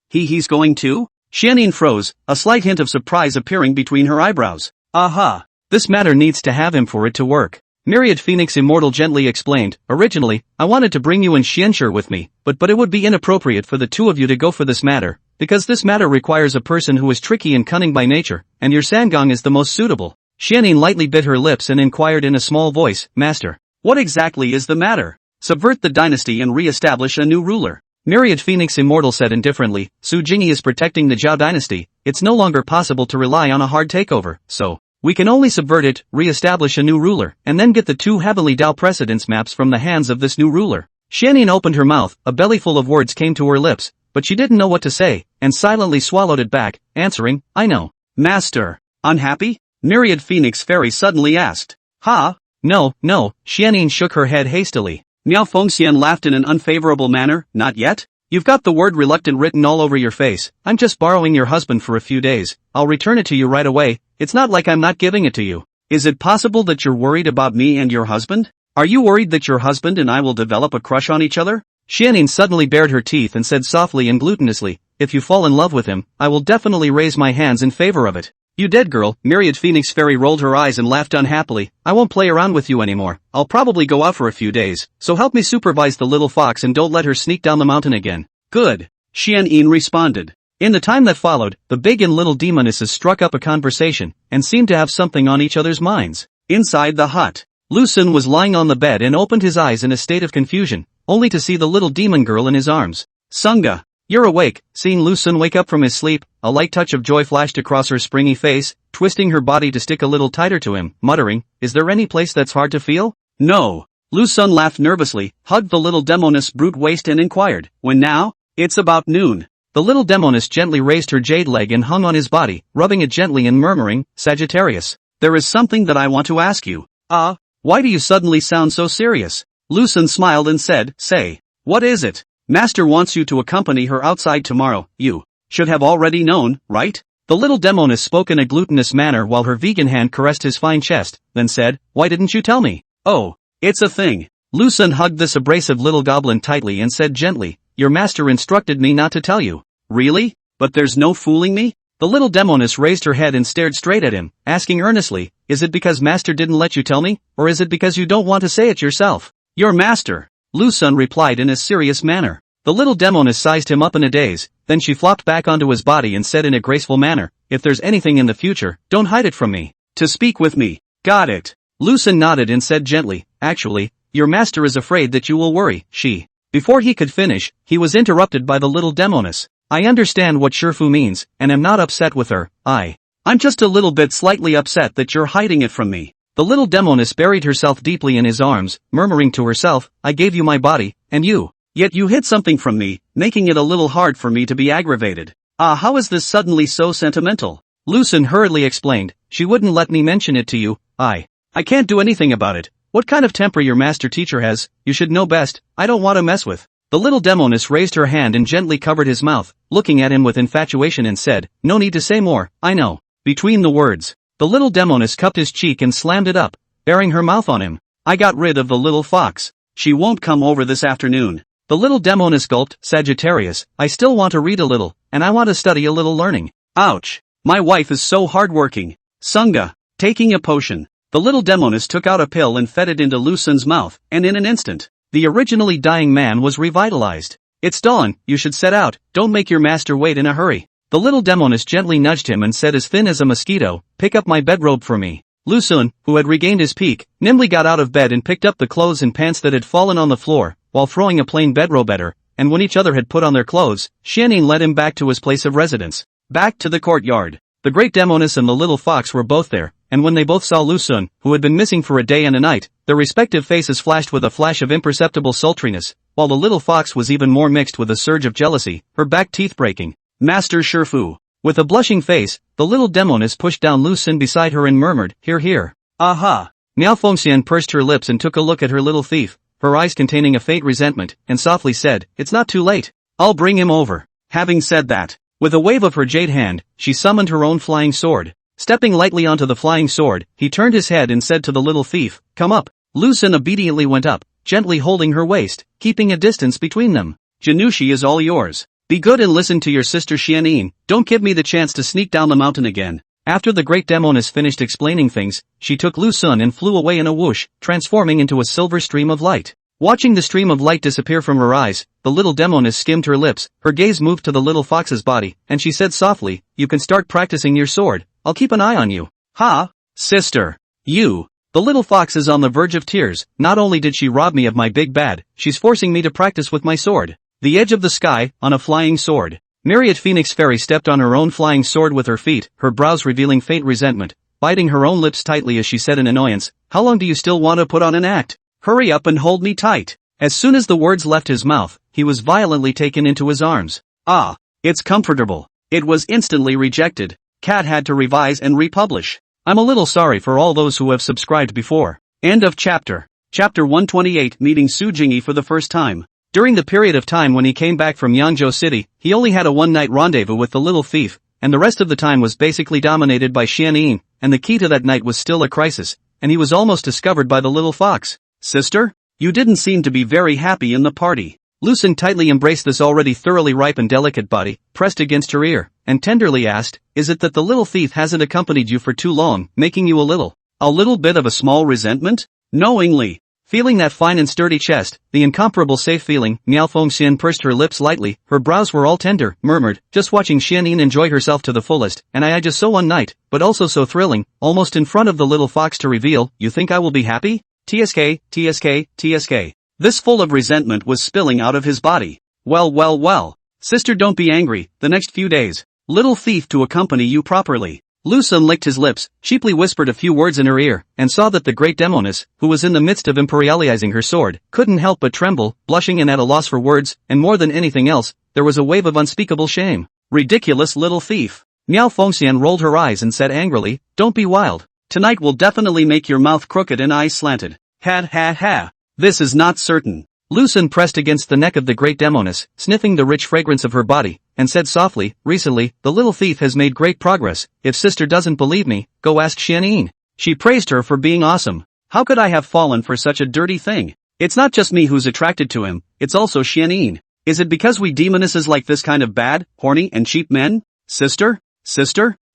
He's going too? Xianyin froze, a slight hint of surprise appearing between her eyebrows. Aha. This matter needs to have him for it to work. Myriad Phoenix Immortal gently explained, originally, I wanted to bring you and Xianxue with me, but it would be inappropriate for the two of you to go for this matter, because this matter requires a person who is tricky and cunning by nature, and your Sangong is the most suitable. Xianyin lightly bit her lips and inquired in a small voice, Master, what exactly is the matter? Subvert the dynasty and re-establish a new ruler. Myriad Phoenix Immortal said indifferently, Su Jingyi is protecting the Zhao dynasty, it's no longer possible to rely on a hard takeover, so we can only subvert it, re-establish a new ruler, and then get the two heavenly Dao precedence maps from the hands of this new ruler. Xianyin opened her mouth, a bellyful of words came to her lips, but she didn't know what to say, and silently swallowed it back, answering, I know. Master. Unhappy? Myriad Phoenix Fairy suddenly asked. No, Xianyin shook her head hastily. Miao Fengxian laughed in an unfavorable manner, not yet? You've got the word reluctant written all over your face. I'm just borrowing your husband for a few days. I'll return it to you right away. It's not like I'm not giving it to you. Is it possible that you're worried about me and your husband? Are you worried that your husband and I will develop a crush on each other? Xianyin suddenly bared her teeth and said softly and gluttonously, if you fall in love with him, I will definitely raise my hands in favor of it. You dead girl. Myriad Phoenix Fairy rolled her eyes and laughed unhappily. I won't play around with you anymore. I'll probably go out for a few days, so help me supervise the little fox and don't let her sneak down the mountain again. Good. Xianyin responded. In the time that followed, the big and little demonesses struck up a conversation, and seemed to have something on each other's minds. Inside the hut, Lu Sun was lying on the bed and opened his eyes in a state of confusion, only to see the little demon girl in his arms. Sunga, you're awake. Seeing Lu Sun wake up from his sleep, a light touch of joy flashed across her springy face, twisting her body to stick a little tighter to him, muttering, is there any place that's hard to feel? No. Lu Sun laughed nervously, hugged the little Demoness brute waist and inquired, when now? It's about noon. The little Demoness gently raised her jade leg and hung on his body, rubbing it gently and murmuring, Sagittarius, there is something that I want to ask you. Why do you suddenly sound so serious? Lu Sun smiled and said, say, what is it? Master wants you to accompany her outside tomorrow. You should have already known, right? The little Demoness spoke in a glutinous manner while her vegan hand caressed his fine chest, then said, why didn't you tell me? Oh, it's a thing. Lu Sun hugged this abrasive little goblin tightly and said gently, your master instructed me not to tell you. Really? But there's no fooling me? The little Demoness raised her head and stared straight at him, asking earnestly, is it because master didn't let you tell me, or is it because you don't want to say it yourself? Your master. Lu Sun replied in a serious manner. The little Demoness sized him up in a daze, then she flopped back onto his body and said in a graceful manner, if there's anything in the future, don't hide it from me. To speak with me. Got it. Lu Sun nodded and said gently, actually, your master is afraid that you will worry, Before he could finish, he was interrupted by the little Demoness. I understand what Shifu means, and am not upset with her. I'm just a little bit slightly upset that you're hiding it from me. The little Demoness buried herself deeply in his arms, murmuring to herself, I gave you my body, and yet you hid something from me, making it a little hard for me to be aggravated. How is this suddenly so sentimental? Lu Sun hurriedly explained, she wouldn't let me mention it to you. I can't do anything about it. What kind of temper your master teacher has, you should know best, I don't want to mess with. The little Demoness raised her hand and gently covered his mouth, looking at him with infatuation and said, no need to say more, I know. Between the words, the little Demoness cupped his cheek and slammed it up, bearing her mouth on him. I got rid of the little fox. She won't come over this afternoon. The little Demoness gulped, Sagittarius, I still want to read a little, and I want to study a little learning. Ouch. My wife is so hardworking. Sunga. Taking a potion. The little Demoness took out a pill and fed it into Lu Xun's mouth, and in an instant, the originally dying man was revitalized. It's dawn, you should set out, don't make your master wait in a hurry. The little Demoness gently nudged him and said as thin as a mosquito, pick up my bedrobe for me. Lu Xun, who had regained his peak, nimbly got out of bed and picked up the clothes and pants that had fallen on the floor, while throwing a plain bedrobe at her, and when each other had put on their clothes, Xianyin led him back to his place of residence. Back to the courtyard. The great Demoness and the little fox were both there, and when they both saw Lu Xun, who had been missing for a day and a night, their respective faces flashed with a flash of imperceptible sultriness, while the little fox was even more mixed with a surge of jealousy, her back teeth breaking. Master Shifu. With a blushing face, the little Demoness pushed down Lu Xun beside her and murmured, here here. Aha! Miao Fengxian pursed her lips and took a look at her little thief, her eyes containing a faint resentment, and softly said, it's not too late. I'll bring him over. Having said that, with a wave of her jade hand, she summoned her own flying sword. Stepping lightly onto the flying sword, he turned his head and said to the little thief, come up. Lu Xun obediently went up, gently holding her waist, keeping a distance between them. Janushi is all yours. Be good and listen to your sister Xianyin, don't give me the chance to sneak down the mountain again. After the great Demoness finished explaining things, she took Lu Xun and flew away in a whoosh, transforming into a silver stream of light. Watching the stream of light disappear from her eyes, the little Demoness skimmed her lips, her gaze moved to the little fox's body, and she said softly, you can start practicing your sword, I'll keep an eye on you. Ha! Sister! You! The little fox is on the verge of tears, not only did she rob me of my big bad, she's forcing me to practice with my sword. The edge of the sky, on a flying sword. Myriad Phoenix Fairy stepped on her own flying sword with her feet, her brows revealing faint resentment, biting her own lips tightly as she said in annoyance, how long do you still want to put on an act? Hurry up and hold me tight. As soon as the words left his mouth, he was violently taken into his arms. Ah, it's comfortable. It was instantly rejected. Cat had to revise and republish. I'm a little sorry for all those who have subscribed before. End of chapter. Chapter 128 Meeting Su Jingyi for the first time. During the period of time when he came back from Yangzhou City, he only had a one-night rendezvous with the little thief, and the rest of the time was basically dominated by Xianyin, and the key to that night was still a crisis, and he was almost discovered by the little fox. Sister? You didn't seem to be very happy in the party. Lu Xun tightly embraced this already thoroughly ripe and delicate body, pressed against her ear, and tenderly asked, is it that the little thief hasn't accompanied you for too long, making you a little bit of a small resentment? Knowingly. Feeling that fine and sturdy chest, the incomparable safe feeling, Miao Fengxian pursed her lips lightly, her brows were all tender, murmured, just watching Xianyin enjoy herself to the fullest, and I just so one night, but also so thrilling, almost in front of the little fox to reveal, you think I will be happy? TSK, TSK, TSK. This full of resentment was spilling out of his body. Well. Sister, don't be angry, the next few days. Little thief to accompany you properly. Lu Xun licked his lips, cheaply whispered a few words in her ear, and saw that the great Demoness, who was in the midst of imperializing her sword, couldn't help but tremble, blushing and at a loss for words, and more than anything else, there was a wave of unspeakable shame. Ridiculous little thief. Miao Fengxian rolled her eyes and said angrily, don't be wild. Tonight will definitely make your mouth crooked and eyes slanted. Ha. This is not certain. Lu Xun pressed against the neck of the great Demoness, sniffing the rich fragrance of her body, and said softly, recently, the little thief has made great progress, if sister doesn't believe me, go ask Xianyin. She praised her for being awesome. How could I have fallen for such a dirty thing? It's not just me who's attracted to him, it's also Xianyin. Is it because we demonesses like this kind of bad, horny and cheap men? Sister?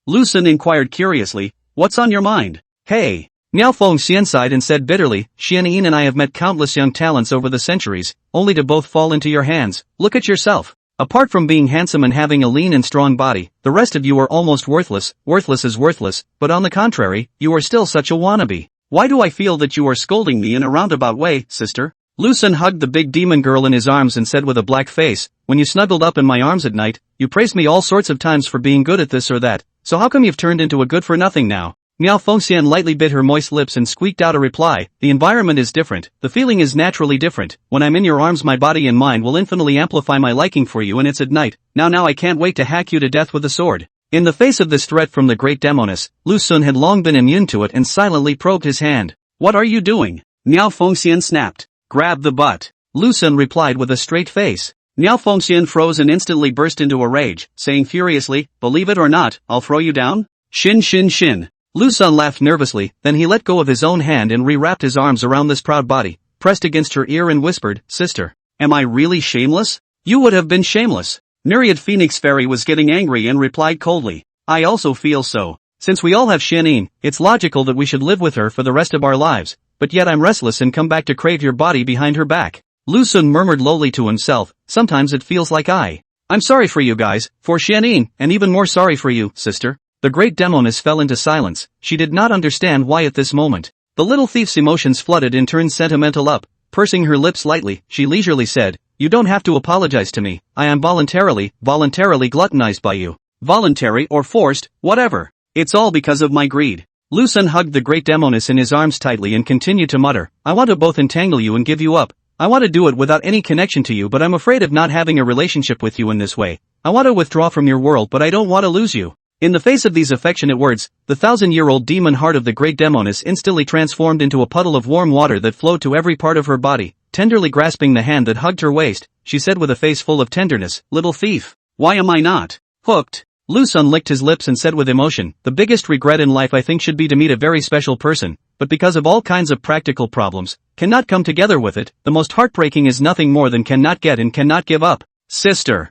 Lu Xun inquired curiously, what's on your mind? Hey. Miao Fengxian sighed and said bitterly, Xianyin and I have met countless young talents over the centuries, only to both fall into your hands. Look at yourself. Apart from being handsome and having a lean and strong body, the rest of you are almost worthless as worthless, but on the contrary, you are still such a wannabe. Why do I feel that you are scolding me in a roundabout way, sister? Lu Xun hugged the big demon girl in his arms and said with a black face, when you snuggled up in my arms at night, you praised me all sorts of times for being good at this or that, so how come you've turned into a good-for-nothing now? Miao Fengxian lightly bit her moist lips and squeaked out a reply, the environment is different, the feeling is naturally different, when I'm in your arms my body and mind will infinitely amplify my liking for you and it's at night, now I can't wait to hack you to death with a sword. In the face of this threat from the great Demoness, Lu Xun had long been immune to it and silently probed his hand. What are you doing? Miao Fengxian snapped. Grab the butt. Lu Xun replied with a straight face. Miao Fengxian froze and instantly burst into a rage, saying furiously, believe it or not, I'll throw you down? Shin. Lu Xun laughed nervously, then he let go of his own hand and re-wrapped his arms around this proud body, pressed against her ear and whispered, sister, am I really shameless? You would have been shameless. Myriad Phoenix Fairy was getting angry and replied coldly, I also feel so. Since we all have Xianin, it's logical that we should live with her for the rest of our lives, but yet I'm restless and come back to crave your body behind her back. Lu Sun murmured lowly to himself, sometimes it feels like I'm sorry for you guys, for Xianin, and even more sorry for you, sister. The great Demoness fell into silence, she did not understand why at this moment. The little thief's emotions flooded and turned sentimental up. Pursing her lips lightly, she leisurely said, you don't have to apologize to me, I am voluntarily gluttonized by you. Voluntary or forced, whatever. It's all because of my greed. Lu Sun hugged the great Demoness in his arms tightly and continued to mutter, I want to both entangle you and give you up. I want to do it without any connection to you, but I'm afraid of not having a relationship with you in this way. I want to withdraw from your world, but I don't want to lose you. In the face of these affectionate words, the 1,000-year-old demon heart of the great Demoness instantly transformed into a puddle of warm water that flowed to every part of her body. Tenderly grasping the hand that hugged her waist, she said with a face full of tenderness, little thief, why am I not hooked? Lu Sun licked his lips and said with emotion, the biggest regret in life I think should be to meet a very special person, but because of all kinds of practical problems, cannot come together with it. The most heartbreaking is nothing more than cannot get and cannot give up. Sister.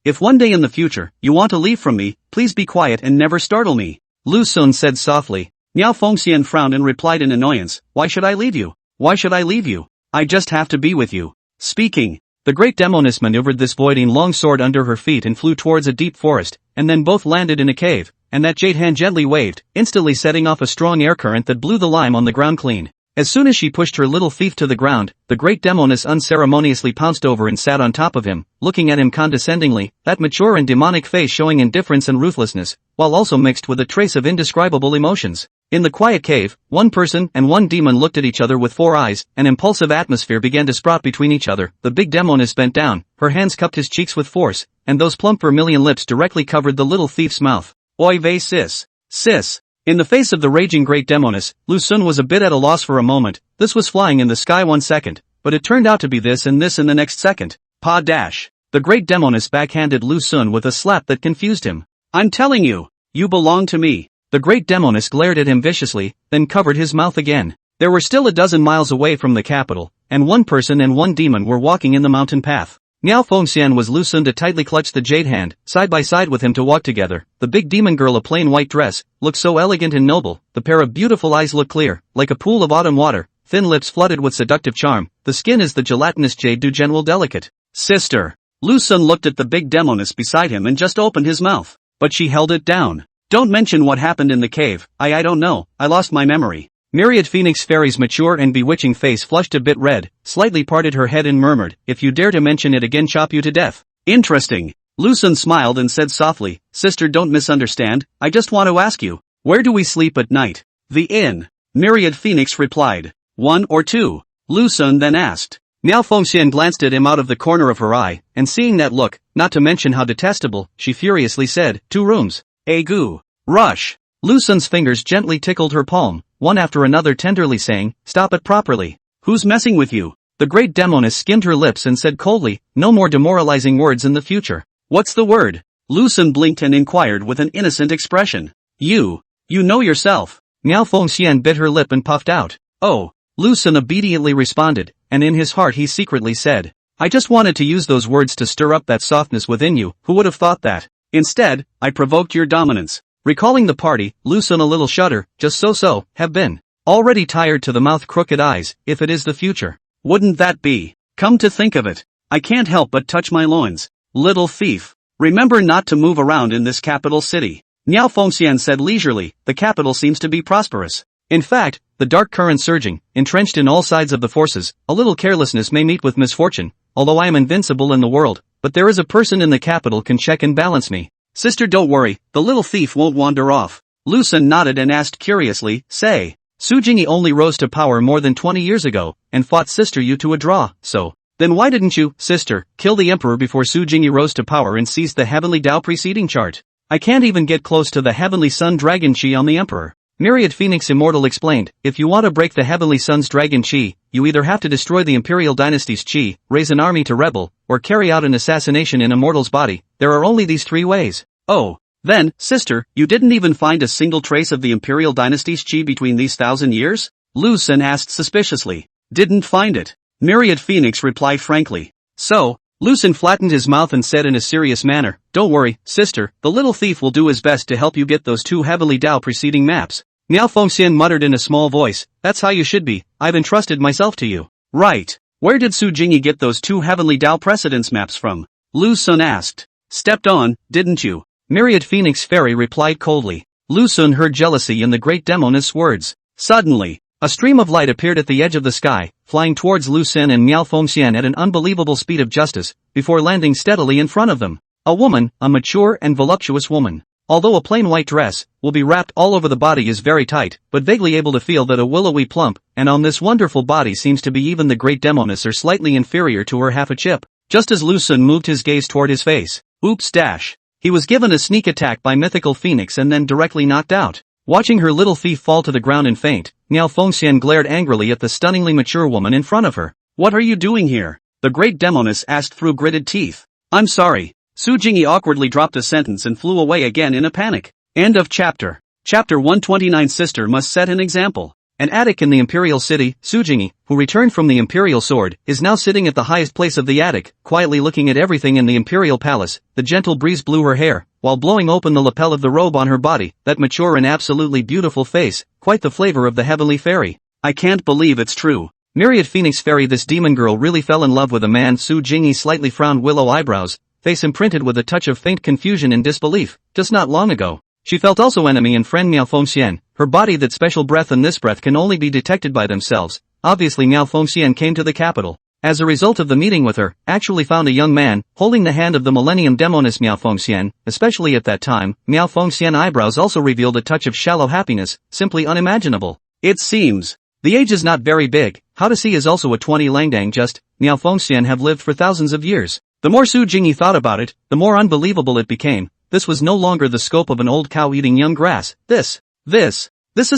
If one day in the future, you want to leave from me, please be quiet and never startle me. Lu Sun said softly. Miao Fengxian frowned and replied in annoyance, why should I leave you? Why should I leave you? I just have to be with you. Speaking. The great Demoness maneuvered this voiding long sword under her feet and flew towards a deep forest, and then both landed in a cave, and that jade hand gently waved, instantly setting off a strong air current that blew the lime on the ground clean. As soon as she pushed her little thief to the ground, the great Demoness unceremoniously pounced over and sat on top of him, looking at him condescendingly, that mature and demonic face showing indifference and ruthlessness, while also mixed with a trace of indescribable emotions. In the quiet cave, one person and one demon looked at each other with 4 eyes, an impulsive atmosphere began to sprout between each other, the big Demoness bent down, her hands cupped his cheeks with force, and those plump vermilion lips directly covered the little thief's mouth. Oy vey sis. Sis. In the face of the raging great Demoness, Lu Sun was a bit at a loss for a moment. This was flying in the sky 1 second, but it turned out to be this in the next second. Pa dash. The great Demoness backhanded Lu Sun with a slap that confused him. I'm telling you, you belong to me. The great Demoness glared at him viciously, then covered his mouth again. There were still a dozen miles away from the capital, and one person and one demon were walking in the mountain path. Miao Fengxian was Lu Sun to tightly clutch the jade hand, side by side with him to walk together. The big demon girl, a plain white dress, looked so elegant and noble, the pair of beautiful eyes looked clear, like a pool of autumn water, thin lips flooded with seductive charm, the skin is the gelatinous jade du general delicate. Sister. Lu Sun looked at the big Demoness beside him and just opened his mouth, but she held it down. Don't mention what happened in the cave, I don't know, I lost my memory. Myriad Phoenix Fairy's mature and bewitching face flushed a bit red, slightly parted her head and murmured, if you dare to mention it again, chop you to death. Interesting. Lu Sun smiled and said softly, sister, don't misunderstand, I just want to ask you, where do we sleep at night? The inn. Myriad Phoenix replied. 1 or 2. Lu Sun then asked. Miao Fengxian glanced at him out of the corner of her eye, and seeing that look, not to mention how detestable, she furiously said, 2 rooms. Agu. Rush. Lu Sun's fingers gently tickled her palm, one after another tenderly saying, stop it properly. Who's messing with you? The great Demoness skimmed her lips and said coldly, no more demoralizing words in the future. What's the word? Lu Sun blinked and inquired with an innocent expression. You know yourself. Miao Fengxian bit her lip and puffed out. Oh. Lu Sun obediently responded, and in his heart he secretly said, I just wanted to use those words to stir up that softness within you, who would have thought that? Instead, I provoked your dominance. Recalling the party, Lu Sun a little shudder, just so, have been. Already tired to the mouth, crooked eyes, if it is the future. Wouldn't that be? Come to think of it. I can't help but touch my loins. Little thief. Remember not to move around in this capital city. Miao Fengxian said leisurely, the capital seems to be prosperous. In fact, the dark current surging, entrenched in all sides of the forces, a little carelessness may meet with misfortune, although I am invincible in the world, but there is a person in the capital can check and balance me. Sister, don't worry, the little thief won't wander off. Lu Sun nodded and asked curiously, say, Su Jingyi only rose to power more than 20 years ago, and fought sister you to a draw, so, then why didn't you, sister, kill the emperor before Su Jingyi rose to power and seized the heavenly Tao preceding chart? I can't even get close to the heavenly sun dragon chi on the emperor. Myriad Phoenix Immortal explained, if you want to break the heavenly sun's dragon chi, you either have to destroy the imperial dynasty's chi, raise an army to rebel, or carry out an assassination in a mortal's body. There are only these 3 ways. Oh, then, sister, you didn't even find a single trace of the imperial dynasty's chi between these 1,000 years? Lu Sun asked suspiciously. Didn't find it. Myriad Phoenix replied frankly. So, Lu Xun flattened his mouth and said in a serious manner, "Don't worry, sister, the little thief will do his best to help you get those 2 heavily Dao preceding maps." Miao Fengxian muttered in a small voice, "That's how you should be, I've entrusted myself to you." "Right. Where did Su Jingyi get those 2 heavenly Dao precedence maps from?" Lu Xun asked. "Stepped on, didn't you?" Myriad Phoenix Fairy replied coldly. Lu Xun heard jealousy in the great Demoness' words. Suddenly, a stream of light appeared at the edge of the sky, flying towards Lu Xun and Miao Fengxian at an unbelievable speed of justice, before landing steadily in front of them. A woman, a mature and voluptuous woman. Although a plain white dress, will be wrapped all over the body is very tight, but vaguely able to feel that a willowy plump, and on this wonderful body seems to be even the great Demoness or slightly inferior to her half a chip. Just as Lu Xun moved his gaze toward his face, oops dash. He was given a sneak attack by Mythical Phoenix and then directly knocked out. Watching her little thief fall to the ground and faint, Miao Fengxian glared angrily at the stunningly mature woman in front of her. "What are you doing here?" the great Demoness asked through gritted teeth. "I'm sorry." Su Jingyi awkwardly dropped a sentence and flew away again in a panic. End of chapter. Chapter 129. Sister must set an example. An attic in the imperial city, Su Jingyi, who returned from the imperial sword, is now sitting at the highest place of the attic, quietly looking at everything in the imperial palace. The gentle breeze blew her hair, while blowing open the lapel of the robe on her body, that mature and absolutely beautiful face, quite the flavor of the heavenly fairy. "I can't believe it's true. Myriad Phoenix Fairy, this demon girl really fell in love with a man." Su Jingyi slightly frowned willow eyebrows, face imprinted with a touch of faint confusion and disbelief. Just not long ago, she felt also enemy and friend Miao Fengxian. Her body that special breath and this breath can only be detected by themselves. Obviously Miao Fengxian came to the capital. As a result of the meeting with her, actually found a young man, holding the hand of the Millennium Demoness Miao Fengxian. Especially at that time, Miao Fengxian eyebrows also revealed a touch of shallow happiness, simply unimaginable. It seems. The age is not very big, how to see is also a 20 Langdang just, Miao Fengxian have lived for thousands of years. The more Su Jingyi thought about it, the more unbelievable it became. This was no longer the scope of an old cow eating young grass. This is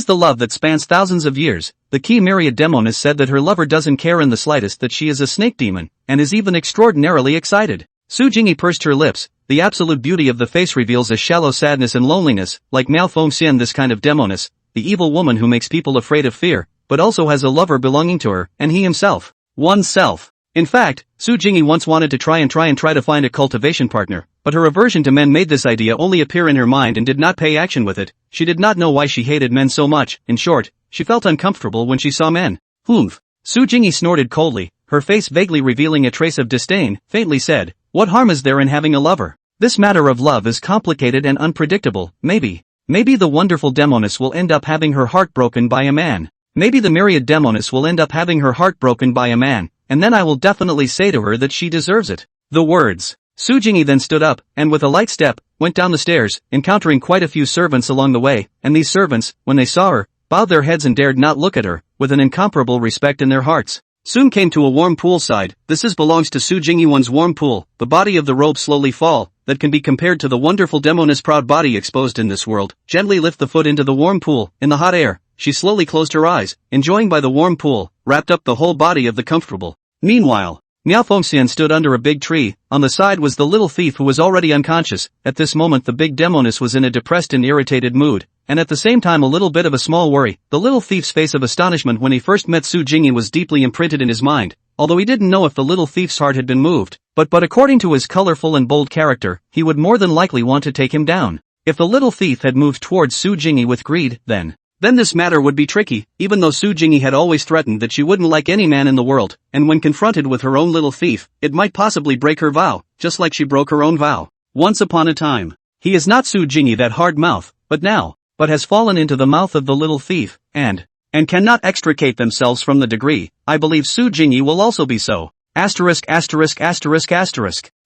the love that spans thousands of years. The key Myriad Demoness said that her lover doesn't care in the slightest that she is a snake demon, and is even extraordinarily excited. Su Jingyi pursed her lips. The absolute beauty of the face reveals a shallow sadness and loneliness, like Miao Fengxian, this kind of Demoness, the evil woman who makes people afraid of fear, but also has a lover belonging to her, and he himself. Oneself. In fact, Su Jingyi once wanted to try to find a cultivation partner, but her aversion to men made this idea only appear in her mind and did not pay action with it. She did not know why she hated men so much. In short, she felt uncomfortable when she saw men. "Humph." Su Jingyi snorted coldly, her face vaguely revealing a trace of disdain, faintly said, "What harm is there in having a lover? This matter of love is complicated and unpredictable. Maybe the wonderful Demoness will end up having her heart broken by a man. Maybe the Myriad Demoness will end up having her heart broken by a man, and then I will definitely say to her that she deserves it." The words. Su Jingyi then stood up, and with a light step, went down the stairs, encountering quite a few servants along the way, and these servants, when they saw her, bowed their heads and dared not look at her, with an incomparable respect in their hearts. Soon came to a warm poolside. This belongs to Su Jingyi, one's warm pool. The body of the robe slowly fall, that can be compared to the wonderful Demoness' proud body exposed in this world. Gently lift the foot into the warm pool, in the hot air. She slowly closed her eyes, enjoying by the warm pool, wrapped up the whole body of the comfortable. Meanwhile, Miao Fengxian stood under a big tree. On the side was the little thief who was already unconscious. At this moment the big Demoness was in a depressed and irritated mood, and at the same time a little bit of a small worry. The little thief's face of astonishment when he first met Su Jingyi was deeply imprinted in his mind, although he didn't know if the little thief's heart had been moved. But according to his colorful and bold character, he would more than likely want to take him down. If the little thief had moved towards Su Jingyi with greed, then this matter would be tricky, even though Su Jingyi had always threatened that she wouldn't like any man in the world, and when confronted with her own little thief, it might possibly break her vow, just like she broke her own vow. Once upon a time, he is not Su Jingyi, that hard mouth, but has fallen into the mouth of the little thief, and cannot extricate themselves from the degree. I believe Su Jingyi will also be so. Asterisk.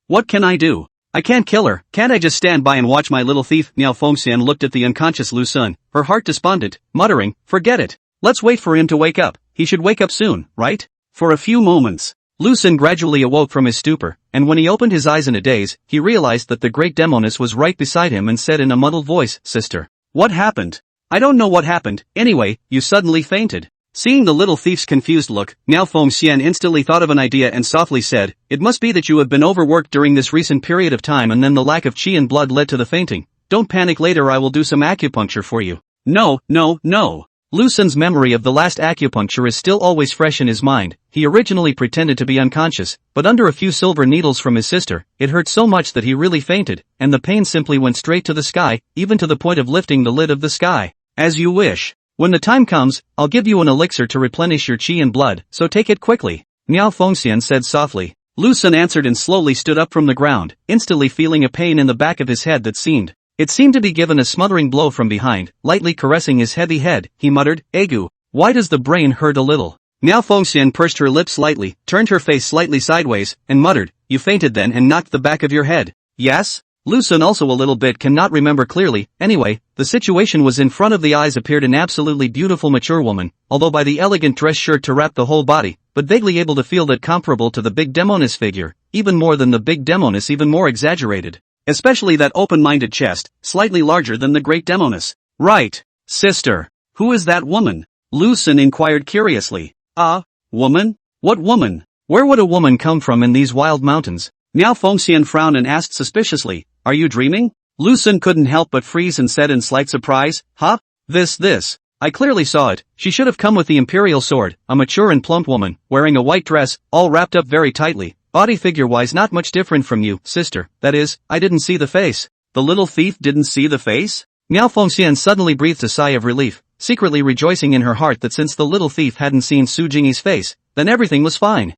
What can I do? I can't kill her. Can't I just stand by and watch my little thief? Miao Fengxian looked at the unconscious Lu Xun, her heart despondent, muttering, "Forget it. Let's wait for him to wake up. He should wake up soon, right?" For a few moments, Lu Xun gradually awoke from his stupor, and when he opened his eyes in a daze, he realized that the great Demoness was right beside him and said in a muddled voice, "Sister, what happened?" "I don't know what happened. Anyway, you suddenly fainted." Seeing the little thief's confused look, Miao Fengxian instantly thought of an idea and softly said, "It must be that you have been overworked during this recent period of time and then the lack of qi and blood led to the fainting. Don't panic, later I will do some acupuncture for you." No. Lu Xun's memory of the last acupuncture is still always fresh in his mind. He originally pretended to be unconscious, but under a few silver needles from his sister, it hurt so much that he really fainted, and the pain simply went straight to the sky, even to the point of lifting the lid of the sky. As you wish. When the time comes, I'll give you an elixir to replenish your qi and blood, so take it quickly. Miao Fengxian said softly. Lu Xun answered and slowly stood up from the ground, instantly feeling a pain in the back of his head that seemed to be given a smothering blow from behind. Lightly caressing his heavy head, he muttered, Agu, why does the brain hurt a little? Miao Fengxian pursed her lips slightly, turned her face slightly sideways, and muttered, you fainted then and knocked the back of your head. Yes? Lu Xun also a little bit cannot remember clearly. Anyway, the situation was in front of the eyes appeared an absolutely beautiful mature woman, although by the elegant dress shirt to wrap the whole body, but vaguely able to feel that comparable to the big Demoness figure, even more than the big Demoness, even more exaggerated. Especially that open-minded chest, slightly larger than the great Demoness. Right, sister. Who is that woman? Lu Xun inquired curiously. Woman? What woman? Where would a woman come from in these wild mountains? Miao Fengxian frowned and asked suspiciously, are you dreaming? Lu Xun couldn't help but freeze and said in slight surprise, This. I clearly saw it. She should have come with the imperial sword, a mature and plump woman, wearing a white dress, all wrapped up very tightly. Body figure-wise not much different from you, sister. That is, I didn't see the face. The little thief didn't see the face? Miao Fengxian suddenly breathed a sigh of relief, secretly rejoicing in her heart that since the little thief hadn't seen Su Jingyi's face, then everything was fine.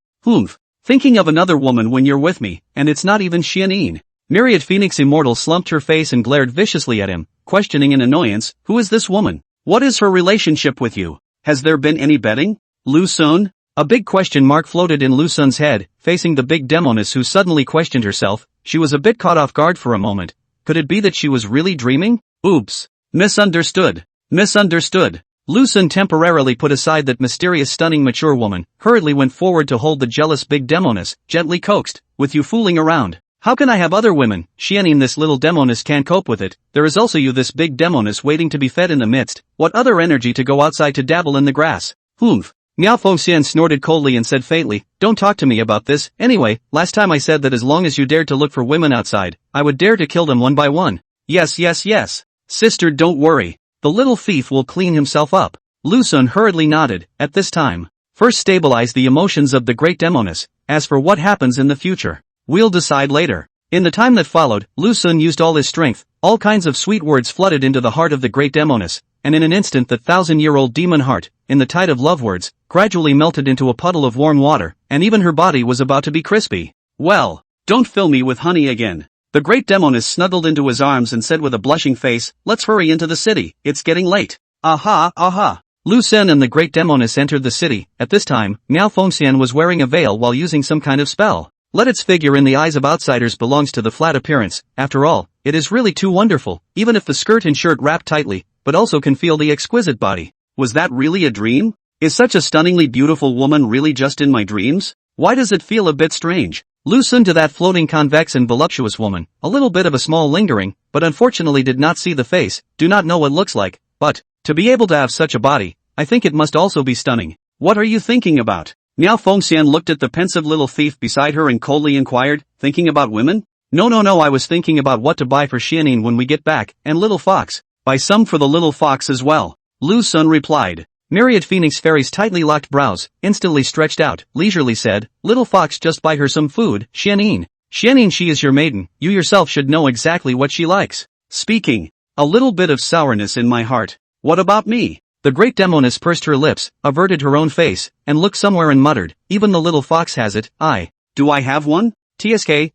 Thinking of another woman when you're with me, and it's not even Xianin. Myriad Phoenix Immortal slumped her face and glared viciously at him, questioning in annoyance, who is this woman? What is her relationship with you? Has there been any betting? Lu Xun? A big question mark floated in Lu Xun's head, facing the big Demoness who suddenly questioned herself. She was a bit caught off guard for a moment. Could it be that she was really dreaming? Oops. Misunderstood. Lu Xun temporarily put aside that mysterious stunning mature woman, hurriedly went forward to hold the jealous big Demoness, gently coaxed, with you fooling around. How can I have other women? Xianin, this little Demoness can't cope with it. There is also you, this big Demoness waiting to be fed in the midst. What other energy to go outside to dabble in the grass? Miao Fengxian snorted coldly and said faintly, don't talk to me about this. Anyway, last time I said that as long as you dared to look for women outside, I would dare to kill them one by one. Yes. Sister, don't worry. The little thief will clean himself up. Lu Xun hurriedly nodded. At this time, first stabilize the emotions of the great Demoness. As for what happens in the future, we'll decide later. In the time that followed, Lu Xun used all his strength. All kinds of sweet words flooded into the heart of the great Demoness, and in an instant that 1,000-year-old demon heart, in the tide of love words, gradually melted into a puddle of warm water, and even her body was about to be crispy. Well, don't fill me with honey again. The great Demoness snuggled into his arms and said with a blushing face, let's hurry into the city, it's getting late. Aha. Lu Xun and the great Demoness entered the city. At this time, Miao Fengxian was wearing a veil while using some kind of spell. Let its figure in the eyes of outsiders belongs to the flat appearance. After all, it is really too wonderful, even if the skirt and shirt wrap tightly, but also can feel the exquisite body. Was that really a dream? Is such a stunningly beautiful woman really just in my dreams? Why does it feel a bit strange? Lu Xun to that floating convex and voluptuous woman, a little bit of a small lingering, but unfortunately did not see the face, do not know what looks like, but, to be able to have such a body, I think it must also be stunning. What are you thinking about? Miao Fengxian looked at the pensive little thief beside her and coldly inquired, thinking about women? No, I was thinking about what to buy for Xianin when we get back, and little fox. Buy some for the little fox as well. Lu Xun replied. Myriad Phoenix Fairy's tightly locked brows, instantly stretched out, leisurely said, little fox, just buy her some food. Xianin, she is your maiden, you yourself should know exactly what she likes. Speaking. A little bit of sourness in my heart. What about me? The great Demoness pursed her lips, averted her own face, and looked somewhere and muttered, even the little fox has it. Do I have one? TSK.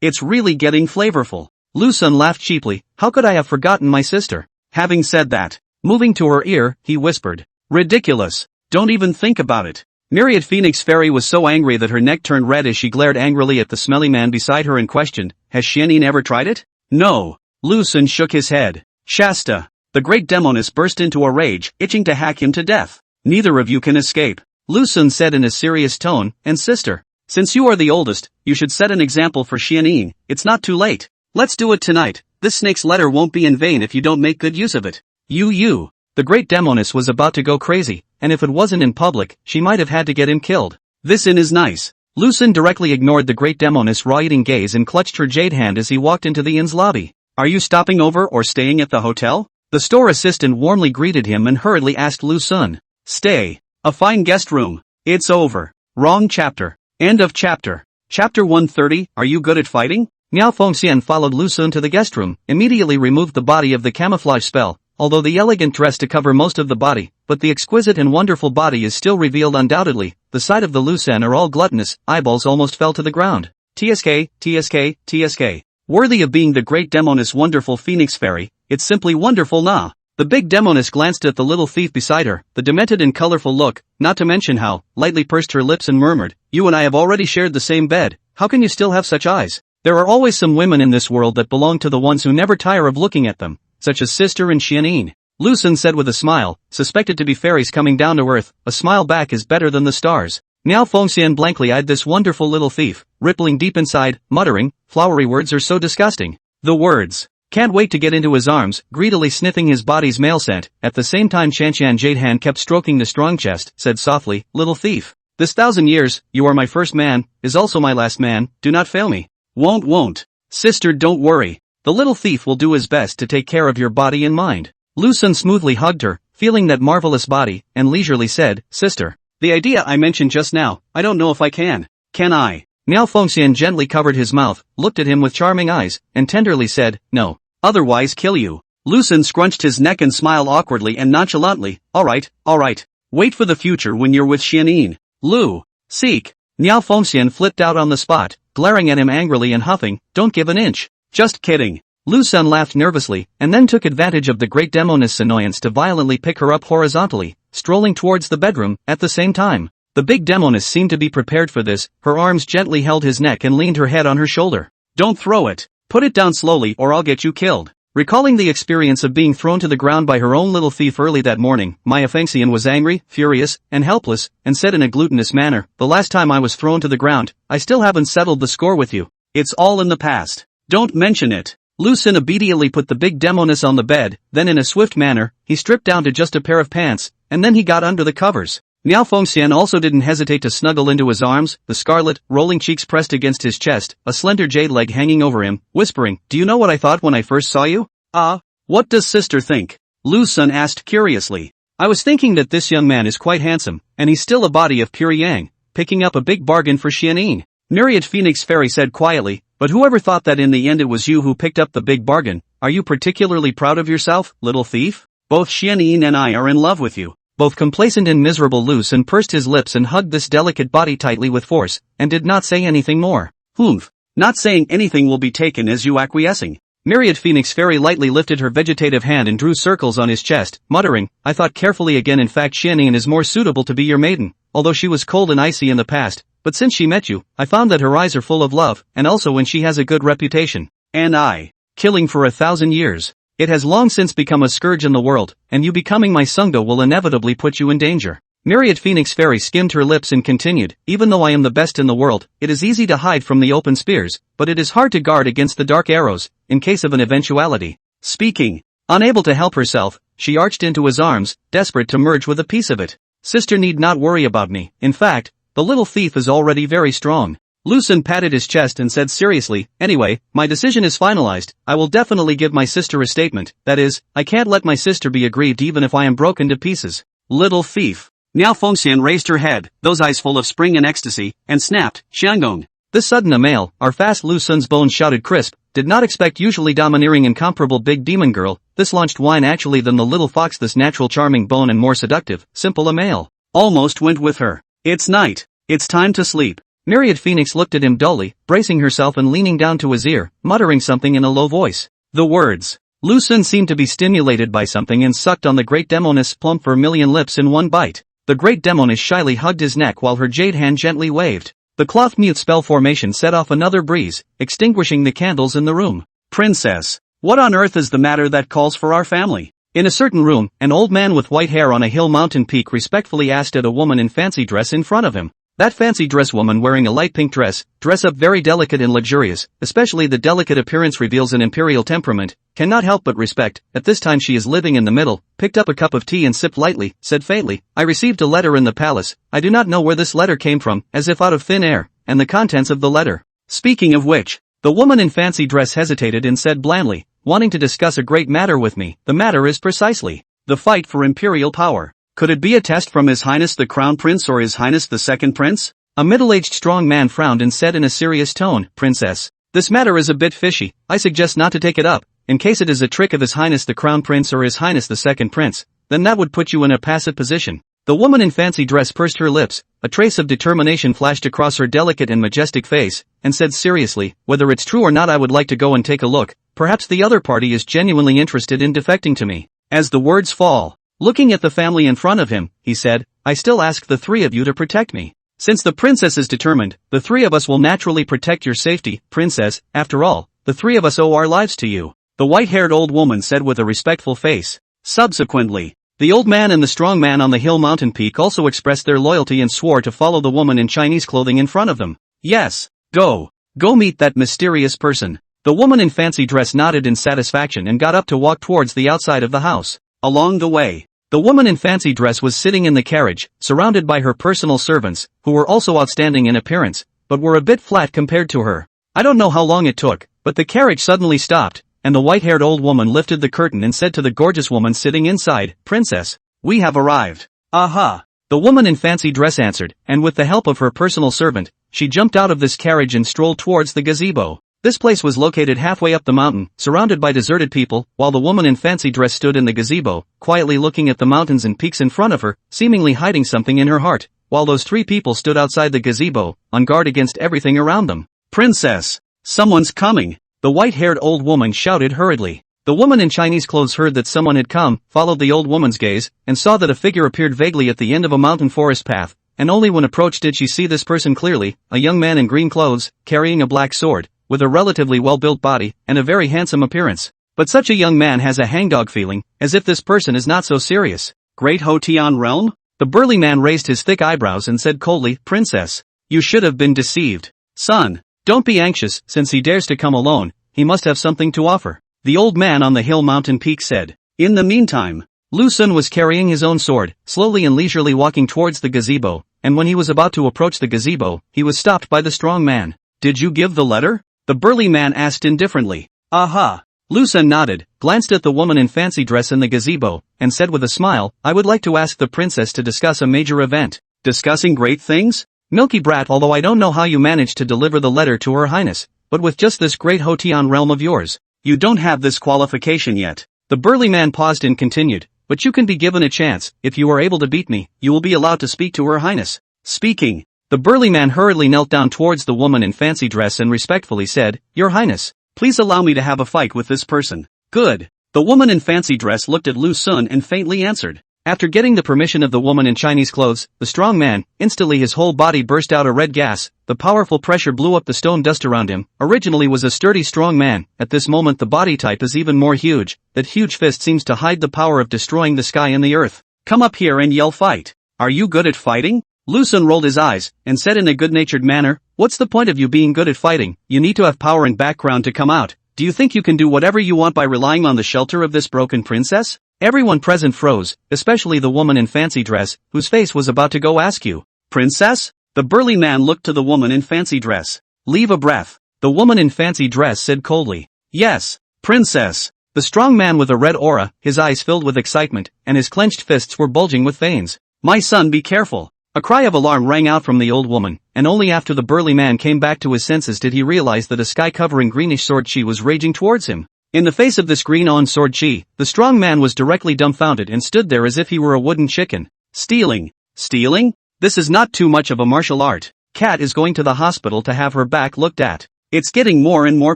It's really getting flavorful. Lu Xun laughed cheaply. How could I have forgotten my sister? Having said that, moving to her ear, he whispered, ridiculous. Don't even think about it. Myriad Phoenix Fairy was so angry that her neck turned red as she glared angrily at the smelly man beside her and questioned, has Xianin ever tried it? No. Lu Xun shook his head. Shasta. The great Demoness burst into a rage, itching to hack him to death. Neither of you can escape. Lu Xun said in a serious tone, and sister, since you are the oldest, you should set an example for Xianin. It's not too late. Let's do it tonight. This snake's letter won't be in vain if you don't make good use of it. You. The great Demoness was about to go crazy, and if it wasn't in public, she might have had to get him killed. This inn is nice. Lu Xun directly ignored the great Demoness' raw-eating gaze and clutched her jade hand as he walked into the inn's lobby. Are you stopping over or staying at the hotel? The store assistant warmly greeted him and hurriedly asked Lu Sun. Stay. A fine guest room. It's over. Wrong chapter. End of chapter. Chapter 130, Are you good at fighting? Miao Fengxian followed Lu Sun to the guest room, immediately removed the body of the camouflage spell, although the elegant dress to cover most of the body, but the exquisite and wonderful body is still revealed undoubtedly. The sight of the Lu San are all gluttonous, eyeballs almost fell to the ground. TSK, TSK, TSK. Worthy of being the great Demoness wonderful phoenix fairy, it's simply wonderful nah. The big Demoness glanced at the little thief beside her, the demented and colorful look, not to mention how, lightly pursed her lips and murmured, You and I have already shared the same bed, how can you still have such eyes? There are always some women in this world that belong to the ones who never tire of looking at them, such as Sister and Xianin. Lu Sun said with a smile, suspected to be fairies coming down to earth, a smile back is better than the stars. Miao Fengxian blankly eyed this wonderful little thief, rippling deep inside, muttering, flowery words are so disgusting. The words. Can't wait to get into his arms, greedily sniffing his body's male scent. At the same time Shanshan Jadehan kept stroking the strong chest, said softly, Little thief. This 1,000 years, you are my first man, is also my last man, do not fail me. Won't. Sister don't worry. The little thief will do his best to take care of your body and mind. Lu Sun smoothly hugged her, feeling that marvelous body, and leisurely said, Sister. The idea I mentioned just now, I don't know if I can. Can I? Miao Fengxian gently covered his mouth, looked at him with charming eyes, and tenderly said, No. Otherwise kill you. Lu Sun scrunched his neck and smiled awkwardly and nonchalantly, Alright. Wait for the future when you're with Xianin. Lu. Seek. Miao Fengxian flipped out on the spot, glaring at him angrily and huffing, Don't give an inch. Just kidding. Lu Sun laughed nervously, and then took advantage of the great Demoness' annoyance to violently pick her up horizontally, strolling towards the bedroom. At the same time, the big Demoness seemed to be prepared for this, her arms gently held his neck and leaned her head on her shoulder. Don't throw it. Put it down slowly or I'll get you killed. Recalling the experience of being thrown to the ground by her own little thief early that morning, Miao Fengxian was angry, furious, and helpless, and said in a glutinous manner, The last time I was thrown to the ground, I still haven't settled the score with you. It's all in the past. Don't mention it. Lu Sun obediently put the big Demoness on the bed, then in a swift manner, he stripped down to just a pair of pants, and then he got under the covers. Miao Fengxian also didn't hesitate to snuggle into his arms, the scarlet, rolling cheeks pressed against his chest, a slender jade leg hanging over him, whispering, Do you know what I thought when I first saw you? What does sister think? Lu Sun asked curiously. I was thinking that this young man is quite handsome, and he's still a body of pure yang, picking up a big bargain for Xianin. Myriad Phoenix Fairy said quietly, But whoever thought that in the end it was you who picked up the big bargain? Are you particularly proud of yourself, little thief? Both Xianin and I are in love with you. Both complacent and miserable, Lu Sun pursed his lips and hugged this delicate body tightly with force, and did not say anything more. Humph. Not saying anything will be taken as you acquiescing. Myriad Phoenix Fairy lightly lifted her vegetative hand and drew circles on his chest, muttering, I thought carefully again, in fact Xianin is more suitable to be your maiden, although she was cold and icy in the past, but since she met you, I found that her eyes are full of love, and also when she has a good reputation. And I. Killing for 1,000 years. It has long since become a scourge in the world, and you becoming my Sungdo will inevitably put you in danger. Myriad Phoenix Fairy skimmed her lips and continued, Even though I am the best in the world, it is easy to hide from the open spears, but it is hard to guard against the dark arrows, in case of an eventuality. Speaking. Unable to help herself, she arched into his arms, desperate to merge with a piece of it. Sister need not worry about me, in fact, the little thief is already very strong. Lu Sun patted his chest and said seriously, Anyway, my decision is finalized, I will definitely give my sister a statement, that is, I can't let my sister be aggrieved even if I am broken to pieces. Little thief. Miao Fengxian raised her head, those eyes full of spring and ecstasy, and snapped, Xiangong. This sudden a male, our fast Lu Sun's bones shouted crisp, did not expect usually domineering incomparable big demon girl, this launched wine actually than the little fox this natural charming bone and more seductive, simple a male. Almost went with her. It's night. It's time to sleep. Myriad Phoenix looked at him dully, bracing herself and leaning down to his ear, muttering something in a low voice. The words. Lu Sun seemed to be stimulated by something and sucked on the great Demoness' plump vermilion lips in one bite. The great Demoness shyly hugged his neck while her jade hand gently waved. The cloth mute spell formation set off another breeze, extinguishing the candles in the room. Princess, what on earth is the matter that calls for our family? In a certain room, an old man with white hair on a hill mountain peak respectfully asked at a woman in fancy dress in front of him. That fancy dress woman wearing a light pink dress up very delicate and luxurious, especially the delicate appearance reveals an imperial temperament, cannot help but respect. At this time she is living in the middle, picked up a cup of tea and sipped lightly, said faintly, I received a letter in the palace, I do not know where this letter came from, as if out of thin air, and the contents of the letter. Speaking of which, the woman in fancy dress hesitated and said blandly, wanting to discuss a great matter with me. The matter is precisely the fight for imperial power. Could it be a test from His Highness the Crown Prince or His Highness the Second Prince? A middle-aged strong man frowned and said in a serious tone, Princess, this matter is a bit fishy. I suggest not to take it up. In case it is a trick of His Highness the Crown Prince or His Highness the Second Prince, then that would put you in a passive position. The woman in fancy dress pursed her lips, a trace of determination flashed across her delicate and majestic face, and said seriously, whether it's true or not I would like to go and take a look, perhaps the other party is genuinely interested in defecting to me. As the words fall, looking at the family in front of him, he said, I still ask the three of you to protect me. Since the princess is determined, the three of us will naturally protect your safety, princess, after all, the three of us owe our lives to you. The white-haired old woman said with a respectful face. Subsequently, the old man and the strong man on the hill mountain peak also expressed their loyalty and swore to follow the woman in Chinese clothing in front of them. Yes, go meet that mysterious person. The woman in fancy dress nodded in satisfaction and got up to walk towards the outside of the house. Along the way, the woman in fancy dress was sitting in the carriage, surrounded by her personal servants, who were also outstanding in appearance, but were a bit flat compared to her. I don't know how long it took, but the carriage suddenly stopped, and the white-haired old woman lifted the curtain and said to the gorgeous woman sitting inside, Princess, we have arrived. Aha! The woman in fancy dress answered, and with the help of her personal servant, she jumped out of this carriage and strolled towards the gazebo. This place was located halfway up the mountain, surrounded by deserted people, while the woman in fancy dress stood in the gazebo, quietly looking at the mountains and peaks in front of her, seemingly hiding something in her heart, while those three people stood outside the gazebo, on guard against everything around them. Princess! Someone's coming! The white-haired old woman shouted hurriedly. The woman in Chinese clothes heard that someone had come, followed the old woman's gaze, and saw that a figure appeared vaguely at the end of a mountain forest path, and only when approached did she see this person clearly, a young man in green clothes, carrying a black sword, with a relatively well-built body, and a very handsome appearance. But such a young man has a hangdog feeling, as if this person is not so serious. Great Hotian realm? The burly man raised his thick eyebrows and said coldly, Princess, you should have been deceived. Son, don't be anxious, since he dares to come alone, he must have something to offer. The old man on the hill mountain peak said. In the meantime, Lu Sun was carrying his own sword, slowly and leisurely walking towards the gazebo, and when he was about to approach the gazebo, he was stopped by the strong man. Did you give the letter? The burly man asked indifferently. Aha! Lu Sun nodded, glanced at the woman in fancy dress in the gazebo, and said with a smile, I would like to ask the princess to discuss a major event. Discussing great things? Milky brat, although I don't know how you managed to deliver the letter to Her Highness, but with just this great Hotian realm of yours, you don't have this qualification yet. The burly man paused and continued, but you can be given a chance. If you are able to beat me, you will be allowed to speak to Her Highness. Speaking. The burly man hurriedly knelt down towards the woman in fancy dress and respectfully said, Your Highness, please allow me to have a fight with this person. Good. The woman in fancy dress looked at Lu Sun and faintly answered. After getting the permission of the woman in Chinese clothes, the strong man, instantly his whole body burst out a red gas, the powerful pressure blew up the stone dust around him. Originally was a sturdy strong man, at this moment the body type is even more huge, that huge fist seems to hide the power of destroying the sky and the earth. Come up here and yell fight. Are you good at fighting? Lu Sun rolled his eyes, and said in a good-natured manner, What's the point of you being good at fighting? You need to have power and background to come out. Do you think you can do whatever you want by relying on the shelter of this broken princess? Everyone present froze, especially the woman in fancy dress, whose face was about to go askew. Princess? The burly man looked to the woman in fancy dress. Leave a breath. The woman in fancy dress said coldly. Yes, princess. The strong man with a red aura, his eyes filled with excitement, and his clenched fists were bulging with veins. My son, be careful. A cry of alarm rang out from the old woman, and only after the burly man came back to his senses did he realize that a sky-covering greenish sword chi was raging towards him. In the face of this green-on sword chi, the strong man was directly dumbfounded and stood there as if he were a wooden chicken. Stealing? Stealing? This is not too much of a martial art. Kat is going to the hospital to have her back looked at. It's getting more and more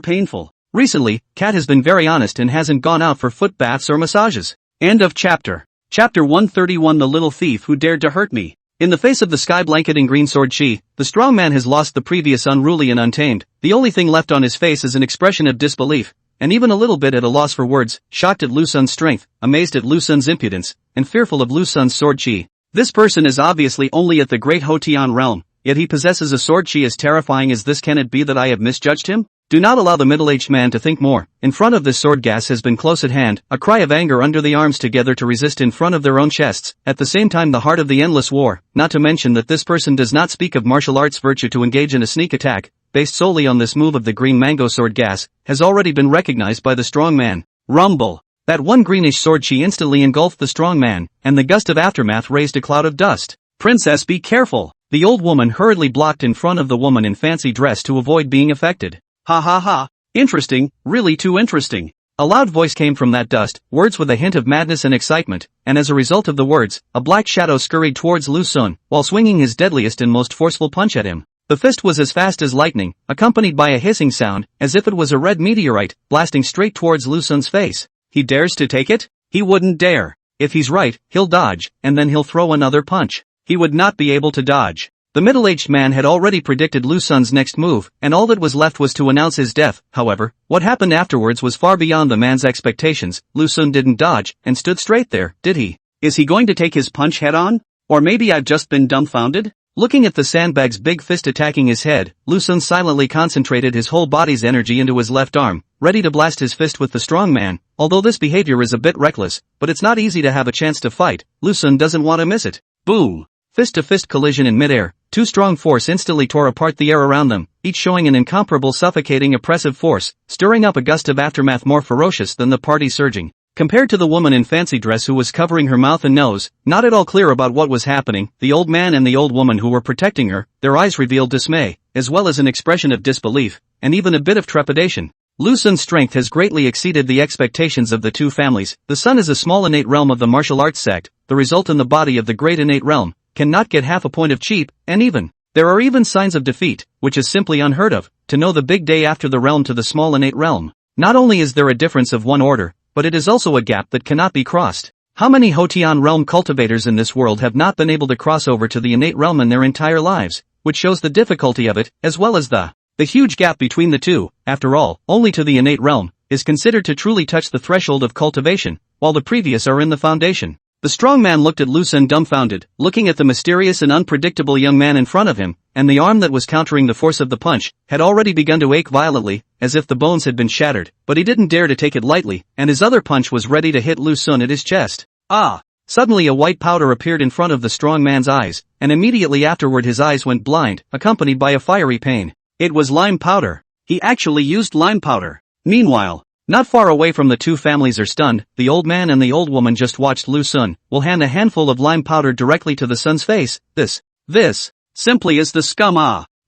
painful. Recently, Kat has been very honest and hasn't gone out for foot baths or massages. End of chapter. Chapter 131. The little thief who dared to hurt me. In the face of the sky blanketing green sword chi, the strong man has lost the previous unruly and untamed. The only thing left on his face is an expression of disbelief, and even a little bit at a loss for words, shocked at Lu Sun's strength, amazed at Lu Sun's impudence, and fearful of Lu Sun's sword chi. This person is obviously only at the great Hotian realm, yet he possesses a sword chi as terrifying as this. Can it be that I have misjudged him? Do not allow the middle-aged man to think more. In front of this sword gas has been close at hand, a cry of anger under the arms together to resist in front of their own chests, at the same time the heart of the endless war, not to mention that this person does not speak of martial arts virtue to engage in a sneak attack, based solely on this move of the green mango sword gas, has already been recognized by the strong man. Rumble. That one greenish sword chi instantly engulfed the strong man, and the gust of aftermath raised a cloud of dust. Princess, be careful! The old woman hurriedly blocked in front of the woman in fancy dress to avoid being affected. Ha ha ha. Interesting, really too interesting. A loud voice came from that dust, words with a hint of madness and excitement, and as a result of the words, a black shadow scurried towards Lu Xun, while swinging his deadliest and most forceful punch at him. The fist was as fast as lightning, accompanied by a hissing sound, as if it was a red meteorite, blasting straight towards Lu Xun's face. He dares to take it? He wouldn't dare. If he's right, he'll dodge, and then he'll throw another punch. He would not be able to dodge. The middle-aged man had already predicted Lu Xun's next move, and all that was left was to announce his death. However, what happened afterwards was far beyond the man's expectations. Lu Xun didn't dodge, and stood straight there, did he? Is he going to take his punch head-on? Or maybe I've just been dumbfounded? Looking at the sandbag's big fist attacking his head, Lu Xun silently concentrated his whole body's energy into his left arm, ready to blast his fist with the strong man. Although this behavior is a bit reckless, but it's not easy to have a chance to fight, Lu Xun doesn't want to miss it. Boom! Fist-to-fist collision in midair. Two strong force instantly tore apart the air around them, each showing an incomparable suffocating oppressive force, stirring up a gust of aftermath more ferocious than the party surging. Compared to the woman in fancy dress who was covering her mouth and nose, not at all clear about what was happening, the old man and the old woman who were protecting her, their eyes revealed dismay, as well as an expression of disbelief, and even a bit of trepidation. Lu Xun's strength has greatly exceeded the expectations of the two families. The sun is a small innate realm of the martial arts sect, the result in the body of the great innate realm, cannot get half a point of cheap, and even. There are even signs of defeat, which is simply unheard of, to know the big day after the realm to the small innate realm. Not only is there a difference of one order, but it is also a gap that cannot be crossed. How many Hotian realm cultivators in this world have not been able to cross over to the innate realm in their entire lives, which shows the difficulty of it, as well as the huge gap between the two. After all, only to the innate realm is considered to truly touch the threshold of cultivation, while the previous are in the foundation. The strong man looked at Lu Xun dumbfounded, looking at the mysterious and unpredictable young man in front of him, and the arm that was countering the force of the punch had already begun to ache violently, as if the bones had been shattered, but he didn't dare to take it lightly, and his other punch was ready to hit Lu Xun at his chest. Ah! Suddenly a white powder appeared in front of the strong man's eyes, and immediately afterward his eyes went blind, accompanied by a fiery pain. It was lime powder. He actually used lime powder. Meanwhile, not far away from the two families are stunned, the old man and the old woman just watched Lu Xun will hand a handful of lime powder directly to the son's face. This simply is the scum.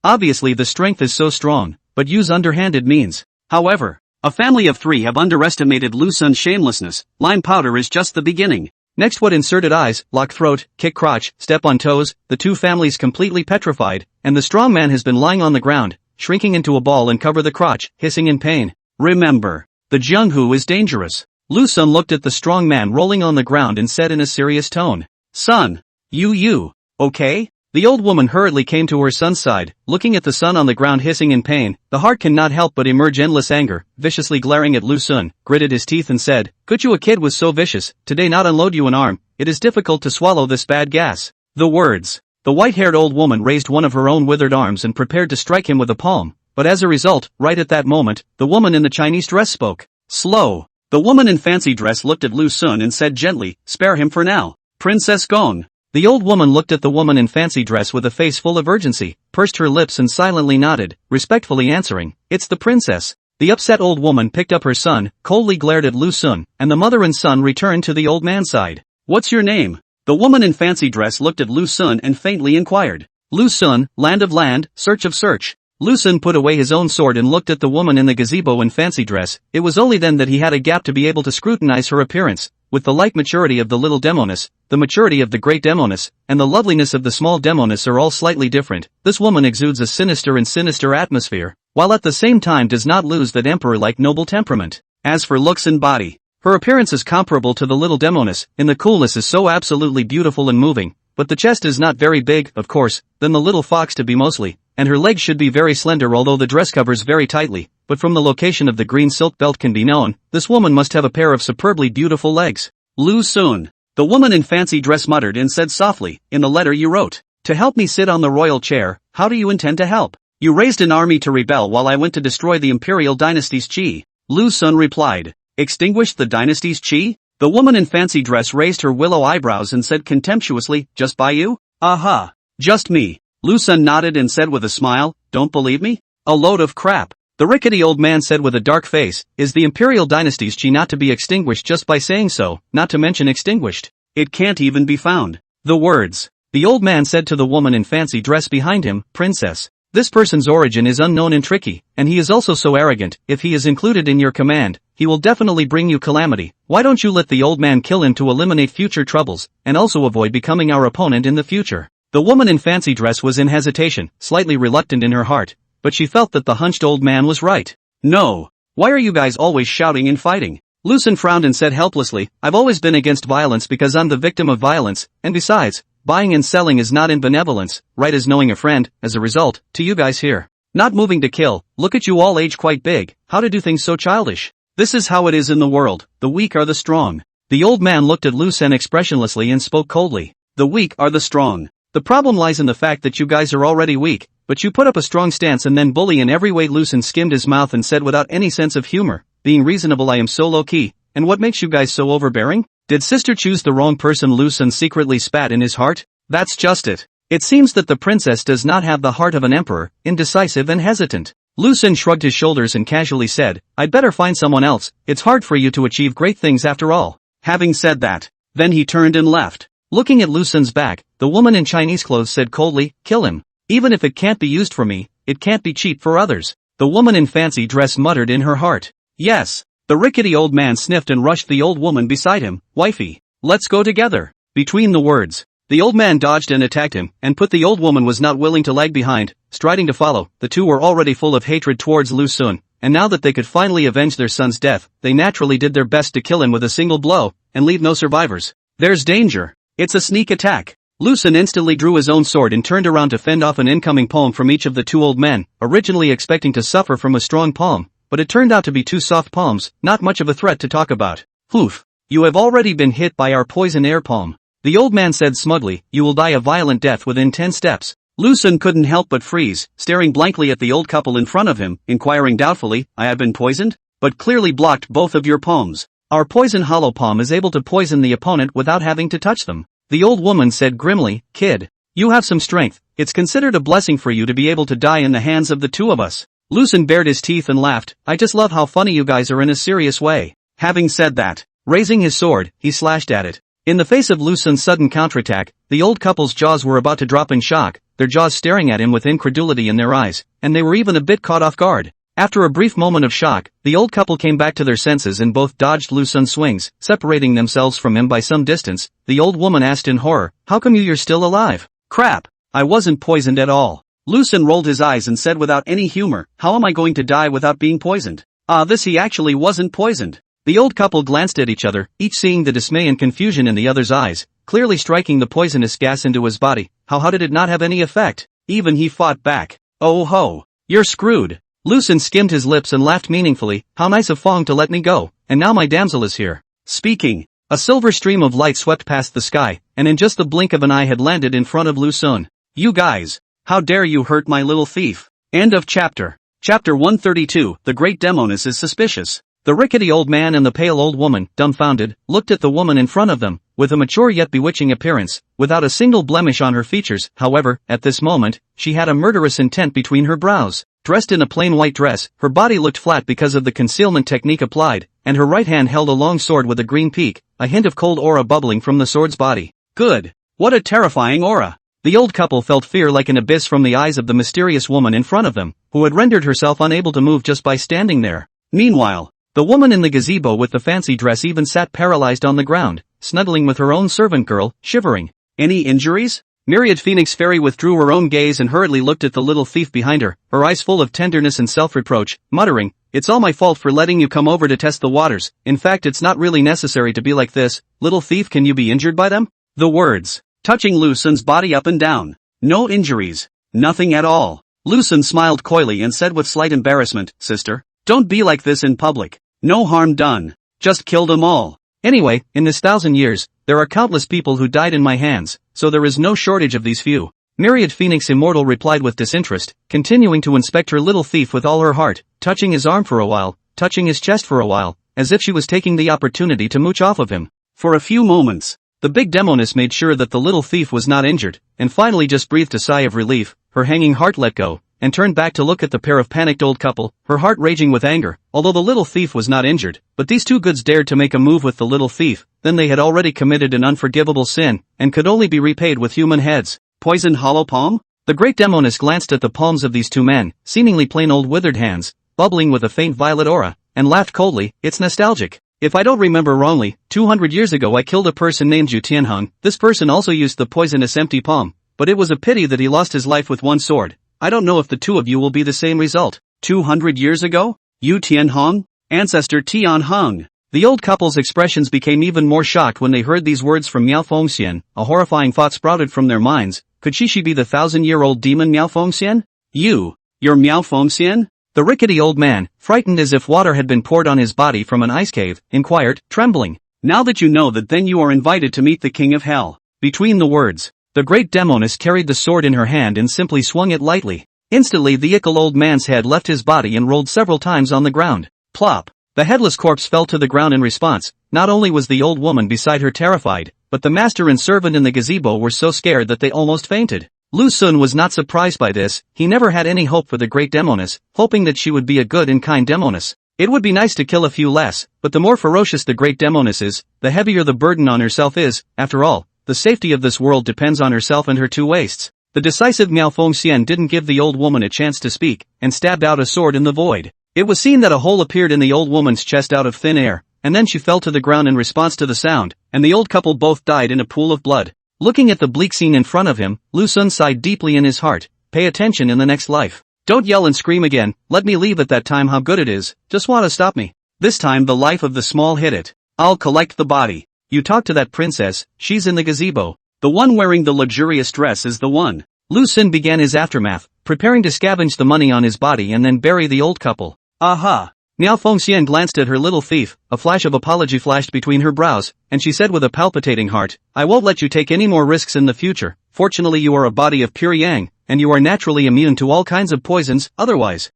Obviously the strength is so strong, but use underhanded means. However, a family of three have underestimated Lu Xun's shamelessness. Lime powder is just the beginning. Next, what inserted eyes, lock throat, kick crotch, step on toes, the two families completely petrified, and the strong man has been lying on the ground, shrinking into a ball and cover the crotch, hissing in pain. Remember, the Jianghu is dangerous. Lu Xun looked at the strong man rolling on the ground and said in a serious tone, "Son, you, okay?" The old woman hurriedly came to her son's side, looking at the son on the ground hissing in pain. The heart cannot help but emerge endless anger, viciously glaring at Lu Xun, gritted his teeth and said, "Could you a kid was so vicious, today not unload you an arm, it is difficult to swallow this bad gas." The words. The white-haired old woman raised one of her own withered arms and prepared to strike him with a palm. But as a result, right at that moment, the woman in the Chinese dress spoke. Slow. The woman in fancy dress looked at Lu Xun and said gently, "Spare him for now. Princess Gong." The old woman looked at the woman in fancy dress with a face full of urgency, pursed her lips and silently nodded, respectfully answering, "It's the princess." The upset old woman picked up her son, coldly glared at Lu Xun, and the mother and son returned to the old man's side. "What's your name?" The woman in fancy dress looked at Lu Xun and faintly inquired. "Lu Xun, land of land, search of search." Lu Xun put away his own sword and looked at the woman in the gazebo in fancy dress. It was only then that he had a gap to be able to scrutinize her appearance. With the light maturity of the little Demoness, the maturity of the great Demoness, and the loveliness of the small Demoness are all slightly different. This woman exudes a sinister atmosphere, while at the same time does not lose that emperor-like noble temperament. As for looks and body, her appearance is comparable to the little Demoness, in the coolness is so absolutely beautiful and moving, but the chest is not very big, of course, than the little fox to be mostly, and her legs should be very slender although the dress covers very tightly, but from the location of the green silk belt can be known, this woman must have a pair of superbly beautiful legs. Lu Xun. The woman in fancy dress muttered and said softly, "In the letter you wrote, to help me sit on the royal chair, how do you intend to help? You raised an army to rebel while I went to destroy the imperial dynasty's qi." Lu Xun replied, "Extinguish the dynasty's qi?" The woman in fancy dress raised her willow eyebrows and said contemptuously, "Just by you? Aha. Just me." Lu Xun nodded and said with a smile, "Don't believe me? A load of crap. The rickety old man said with a dark face, is the imperial dynasty's chi not to be extinguished just by saying so, not to mention extinguished? It can't even be found. The words. The old man said to the woman in fancy dress behind him, Princess. This person's origin is unknown and tricky, and he is also so arrogant, if he is included in your command, he will definitely bring you calamity. Why don't you let the old man kill him to eliminate future troubles, and also avoid becoming our opponent in the future? The woman in fancy dress was in hesitation, slightly reluctant in her heart, but she felt that the hunched old man was right. No. Why are you guys always shouting and fighting? Lucen frowned and said helplessly, I've always been against violence because I'm the victim of violence, and besides, buying and selling is not in benevolence, right as knowing a friend, as a result, to you guys here. Not moving to kill, look at you all age quite big, how to do things so childish. This is how it is in the world, the weak are the strong. The old man looked at Lucen expressionlessly and spoke coldly. The weak are the strong. The problem lies in the fact that you guys are already weak, but you put up a strong stance and then bully in every way. Lucen skimmed his mouth and said without any sense of humor, being reasonable I am so low-key, and what makes you guys so overbearing? Did sister choose the wrong person? Lucen secretly spat in his heart. That's just it. It seems that the princess does not have the heart of an emperor, indecisive and hesitant. Lucen shrugged his shoulders and casually said, I'd better find someone else, it's hard for you to achieve great things after all. Having said that, then he turned and left. Looking at Lucen's back, the woman in Chinese clothes said coldly, kill him. Even if it can't be used for me, it can't be cheap for others. The woman in fancy dress muttered in her heart. Yes. The rickety old man sniffed and rushed the old woman beside him, wifey. Let's go together. Between the words, the old man dodged and attacked him, and the old woman was not willing to lag behind, striding to follow. The two were already full of hatred towards Lucen, and now that they could finally avenge their son's death, they naturally did their best to kill him with a single blow, and leave no survivors. There's danger. It's a sneak attack. Lucen instantly drew his own sword and turned around to fend off an incoming palm from each of the two old men, originally expecting to suffer from a strong palm, but it turned out to be two soft palms, not much of a threat to talk about. Oof. You have already been hit by our poison air palm. The old man said smugly, you will die a violent death within 10 steps. Lucen couldn't help but freeze, staring blankly at the old couple in front of him, inquiring doubtfully, I have been poisoned? But clearly blocked both of your palms. Our poison hollow palm is able to poison the opponent without having to touch them. The old woman said grimly, kid, you have some strength, it's considered a blessing for you to be able to die in the hands of the two of us. Lucen bared his teeth and laughed, I just love how funny you guys are in a serious way. Having said that, raising his sword, he slashed at it. In the face of Lucen's sudden counterattack, the old couple's jaws were about to drop in shock, their jaws staring at him with incredulity in their eyes, and they were even a bit caught off guard. After a brief moment of shock, the old couple came back to their senses and both dodged Lucen's swings, separating themselves from him by some distance. The old woman asked in horror, how come you're still alive? Crap! I wasn't poisoned at all. Lucen rolled his eyes and said without any humor, how am I going to die without being poisoned? He actually wasn't poisoned. The old couple glanced at each other, each seeing the dismay and confusion in the other's eyes, clearly striking the poisonous gas into his body. How did it not have any effect? Even he fought back. Oh ho! You're screwed! Lucen skimmed his lips and laughed meaningfully, how nice of Fong to let me go, and now my damsel is here. Speaking, a silver stream of light swept past the sky, and in just the blink of an eye had landed in front of Lucen. You guys! How dare you hurt my little thief? End of chapter. Chapter 132, The Great Demoness is Suspicious. The rickety old man and the pale old woman, dumbfounded, looked at the woman in front of them, with a mature yet bewitching appearance, without a single blemish on her features. However, at this moment, she had a murderous intent between her brows. Dressed in a plain white dress, her body looked flat because of the concealment technique applied, and her right hand held a long sword with a green peak, a hint of cold aura bubbling from the sword's body. Good! What a terrifying aura! The old couple felt fear like an abyss from the eyes of the mysterious woman in front of them, who had rendered herself unable to move just by standing there. Meanwhile, the woman in the gazebo with the fancy dress even sat paralyzed on the ground, snuggling with her own servant girl, shivering. Any injuries? Myriad Phoenix Fairy withdrew her own gaze and hurriedly looked at the little thief behind her, her eyes full of tenderness and self-reproach, muttering, it's all my fault for letting you come over to test the waters. In fact, it's not really necessary to be like this. Little thief, can you be injured by them? The words, touching Lucen's body up and down. No injuries. Nothing at all. Lucen smiled coyly and said with slight embarrassment, sister, don't be like this in public. No harm done. Just kill them all. Anyway, in this 1,000 years, there are countless people who died in my hands, so there is no shortage of these few. Myriad Phoenix Immortal replied with disinterest, continuing to inspect her little thief with all her heart, touching his arm for a while, touching his chest for a while, as if she was taking the opportunity to mooch off of him. For a few moments, the big Demoness made sure that the little thief was not injured, and finally just breathed a sigh of relief, her hanging heart let go, and turned back to look at the pair of panicked old couple, her heart raging with anger. Although the little thief was not injured, but these two goods dared to make a move with the little thief, then they had already committed an unforgivable sin, and could only be repaid with human heads. Poisoned hollow palm? The great Demoness glanced at the palms of these two men, seemingly plain old withered hands, bubbling with a faint violet aura, and laughed coldly. It's nostalgic. If I don't remember wrongly, 200 years ago I killed a person named Yu Tianheng. This person also used the poisonous empty palm, but it was a pity that he lost his life with one sword. I don't know if the two of you will be the same result. 200 years ago? Yu Tianheng? Ancestor Tianheng. The old couple's expressions became even more shocked when they heard these words from Miao Fengxian. A horrifying thought sprouted from their minds. Could she be the 1,000-year-old demon Miao Fengxian? You're Miao Fengxian? The rickety old man, frightened as if water had been poured on his body from an ice cave, inquired, trembling. Now that you know that, then you are invited to meet the King of Hell. Between the words, the great Demoness carried the sword in her hand and simply swung it lightly. Instantly the ickle old man's head left his body and rolled several times on the ground. Plop! The headless corpse fell to the ground in response. Not only was the old woman beside her terrified, but the master and servant in the gazebo were so scared that they almost fainted. Lu Sun was not surprised by this. He never had any hope for the great Demoness, hoping that she would be a good and kind Demoness. It would be nice to kill a few less, but the more ferocious the great Demoness is, the heavier the burden on herself is. After all, the safety of this world depends on herself and her two waists. The decisive Miao Fengxian didn't give the old woman a chance to speak, and stabbed out a sword in the void. It was seen that a hole appeared in the old woman's chest out of thin air, and then she fell to the ground in response to the sound, and the old couple both died in a pool of blood. Looking at the bleak scene in front of him, Lu Sun sighed deeply in his heart. Pay attention in the next life. Don't yell and scream again. Let me leave at that time. How good it is. Just want to stop me. This time the life of the small hit it. I'll collect the body. You talk to that princess. She's in the gazebo. The one wearing the luxurious dress is the one. Lu Sun began his aftermath, preparing to scavenge the money on his body and then bury the old couple. Aha! Miao Fengxian glanced at her little thief, a flash of apology flashed between her brows, and she said with a palpitating heart, I won't let you take any more risks in the future. Fortunately you are a body of pure yang, and you are naturally immune to all kinds of poisons. Otherwise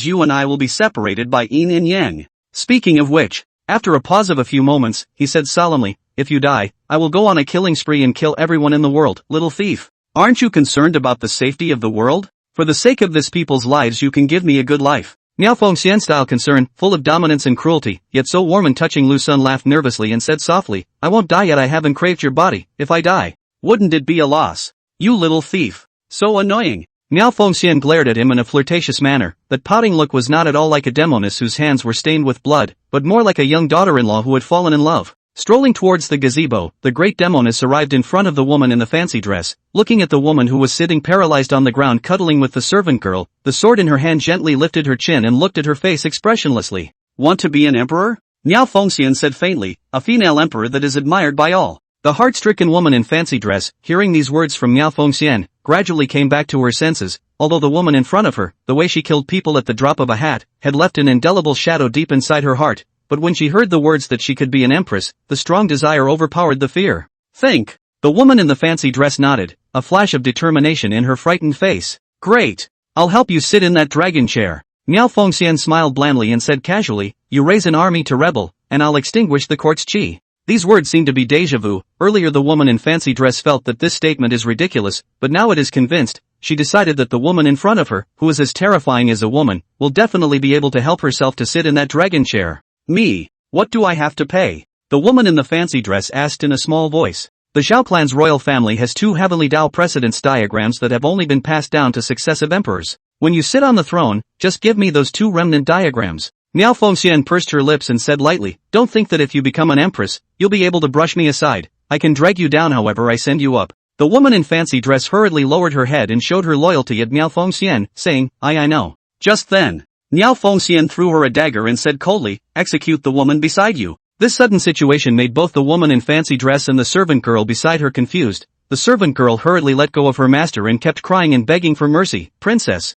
you and I will be separated by yin and yang. Speaking of which, after a pause of a few moments, he said solemnly, if you die, I will go on a killing spree and kill everyone in the world. Little thief, aren't you concerned about the safety of the world? For the sake of this people's lives you can give me a good life. Miao Fengxian's style concern, full of dominance and cruelty, yet so warm and touching. Lu Sun laughed nervously and said softly, I won't die yet. I haven't craved your body. If I die, wouldn't it be a loss? You little thief. So annoying. Miao Fengxian glared at him in a flirtatious manner. That pouting look was not at all like a Demoness whose hands were stained with blood, but more like a young daughter-in-law who had fallen in love. Strolling towards the gazebo, the great Demoness arrived in front of the woman in the fancy dress. Looking at the woman who was sitting paralyzed on the ground cuddling with the servant girl, the sword in her hand gently lifted her chin and looked at her face expressionlessly. Want to be an emperor? Miao Fengxian said faintly, a female emperor that is admired by all. The heart-stricken woman in fancy dress, hearing these words from Miao Fengxian, gradually came back to her senses. Although the woman in front of her, the way she killed people at the drop of a hat, had left an indelible shadow deep inside her heart. But when she heard the words that she could be an empress, the strong desire overpowered the fear. Think. The woman in the fancy dress nodded, a flash of determination in her frightened face. Great. I'll help you sit in that dragon chair. Miao Fengxian smiled blandly and said casually, you raise an army to rebel, and I'll extinguish the court's qi. These words seemed to be déjà vu. Earlier the woman in fancy dress felt that this statement is ridiculous, but now it is convinced. She decided that the woman in front of her, who is as terrifying as a woman, will definitely be able to help herself to sit in that dragon chair. Me. What do I have to pay? The woman in the fancy dress asked in a small voice. The Zhao clan's royal family has two heavenly Tao precedence diagrams that have only been passed down to successive emperors. When you sit on the throne, just give me those two remnant diagrams. Miao Fengxian pursed her lips and said lightly, don't think that if you become an empress, you'll be able to brush me aside. I can drag you down however I send you up. The woman in fancy dress hurriedly lowered her head and showed her loyalty at Miao Fengxian, saying, I know. Just then, Miao Fengxian threw her a dagger and said coldly, execute the woman beside you. This sudden situation made both the woman in fancy dress and the servant girl beside her confused. The servant girl hurriedly let go of her master and kept crying and begging for mercy. Princess,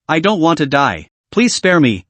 I don't want to die. Please spare me.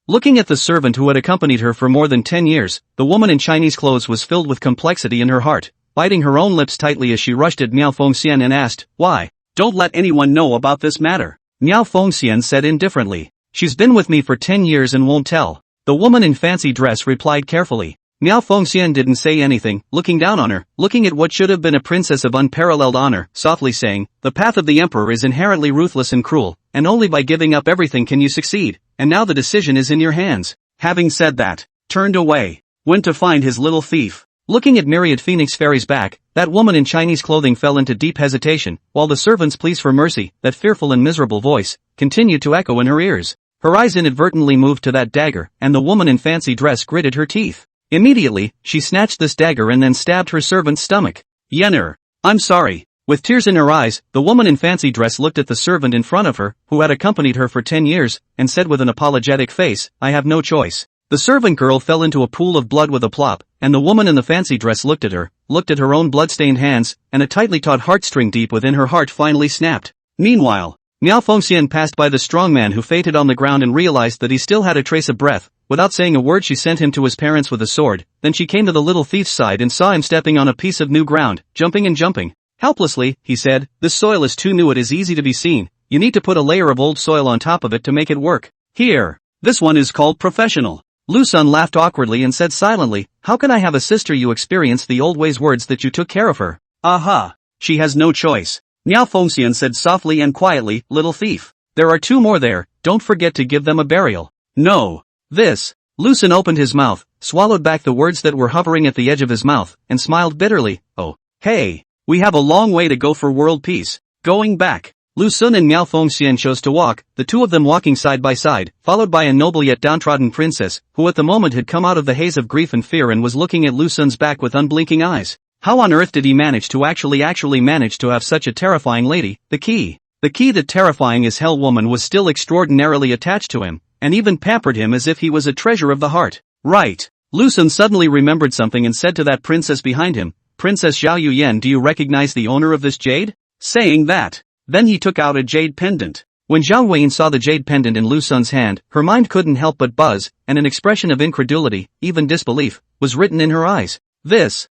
Looking at the servant who had accompanied her for more than 10 years, the woman in Chinese clothes was filled with complexity in her heart, biting her own lips tightly as she rushed at Miao Fengxian and asked, why? Don't let anyone know about this matter. Miao Fengxian said indifferently. She's been with me for 10 years and won't tell. The woman in fancy dress replied carefully. Miao Fengxian didn't say anything, looking down on her, looking at what should have been a princess of unparalleled honor, softly saying, "The path of the emperor is inherently ruthless and cruel, and only by giving up everything can you succeed, and now the decision is in your hands." Having said that, turned away, went to find his little thief. Looking at myriad phoenix fairies back, that woman in Chinese clothing fell into deep hesitation, while the servant's pleas for mercy, that fearful and miserable voice, continued to echo in her ears. Her eyes inadvertently moved to that dagger, and the woman in fancy dress gritted her teeth. Immediately, she snatched this dagger and then stabbed her servant's stomach. "Yenner, I'm sorry." With tears in her eyes, the woman in fancy dress looked at the servant in front of her, who had accompanied her for 10 years, and said with an apologetic face, "I have no choice." The servant girl fell into a pool of blood with a plop, and the woman in the fancy dress looked at her own blood-stained hands, and a tightly taut heartstring deep within her heart finally snapped. Meanwhile, Miao Fengxian passed by the strong man who fainted on the ground and realized that he still had a trace of breath. Without saying a word, she sent him to his parents with a sword. Then she came to the little thief's side and saw him stepping on a piece of new ground, jumping and jumping. Helplessly, he said, "This soil is too new, it is easy to be seen. You need to put a layer of old soil on top of it to make it work. Here. This one is called professional." Lu Sun laughed awkwardly and said silently, "How can I have a sister? You experienced the old ways, words that you took care of her." "Aha. She has no choice." Miao Fengxian said softly and quietly, "Little thief. There are 2 more there, don't forget to give them a burial." "No. This." Lu Sun opened his mouth, swallowed back the words that were hovering at the edge of his mouth, and smiled bitterly. "Oh. Hey. We have a long way to go for world peace. Going back." Lu Sun and Miao Fengxian chose to walk, the 2 of them walking side by side, followed by a noble yet downtrodden princess, who at the moment had come out of the haze of grief and fear and was looking at Lu Sun's back with unblinking eyes. How on earth did he manage to actually manage to have such a terrifying lady? The key that terrifying as hell woman was still extraordinarily attached to him, and even pampered him as if he was a treasure of the heart. Right. Lu Sun suddenly remembered something and said to that princess behind him, "Princess Zhao Yuyan, do you recognize the owner of this jade?" Saying that, then he took out a jade pendant. When Zhao Yuyan saw the jade pendant in Lu Sun's hand, her mind couldn't help but buzz, and an expression of incredulity, even disbelief, was written in her eyes. This,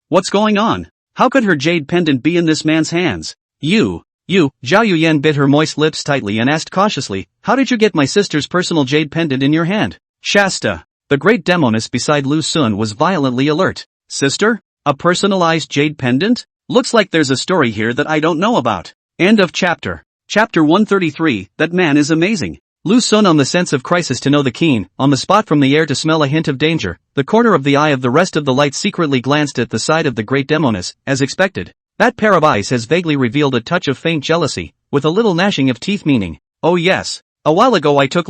what's going on? How could her jade pendant be in this man's hands? You, Zhao Yuyan bit her moist lips tightly and asked cautiously, "How did you get my sister's personal jade pendant in your hand?" Shasta, the great Demoness beside Lu Sun, was violently alert. "Sister? A personalized jade pendant? Looks like there's a story here that I don't know about." End of chapter. Chapter 133, That man is amazing. Lu Sun on the sense of crisis to know the keen, on the spot from the air to smell a hint of danger, the corner of the eye of the rest of the light secretly glanced at the side of the great Demoness, as expected. That pair of eyes has vaguely revealed a touch of faint jealousy, with a little gnashing of teeth, meaning, "Oh yes. A while ago I took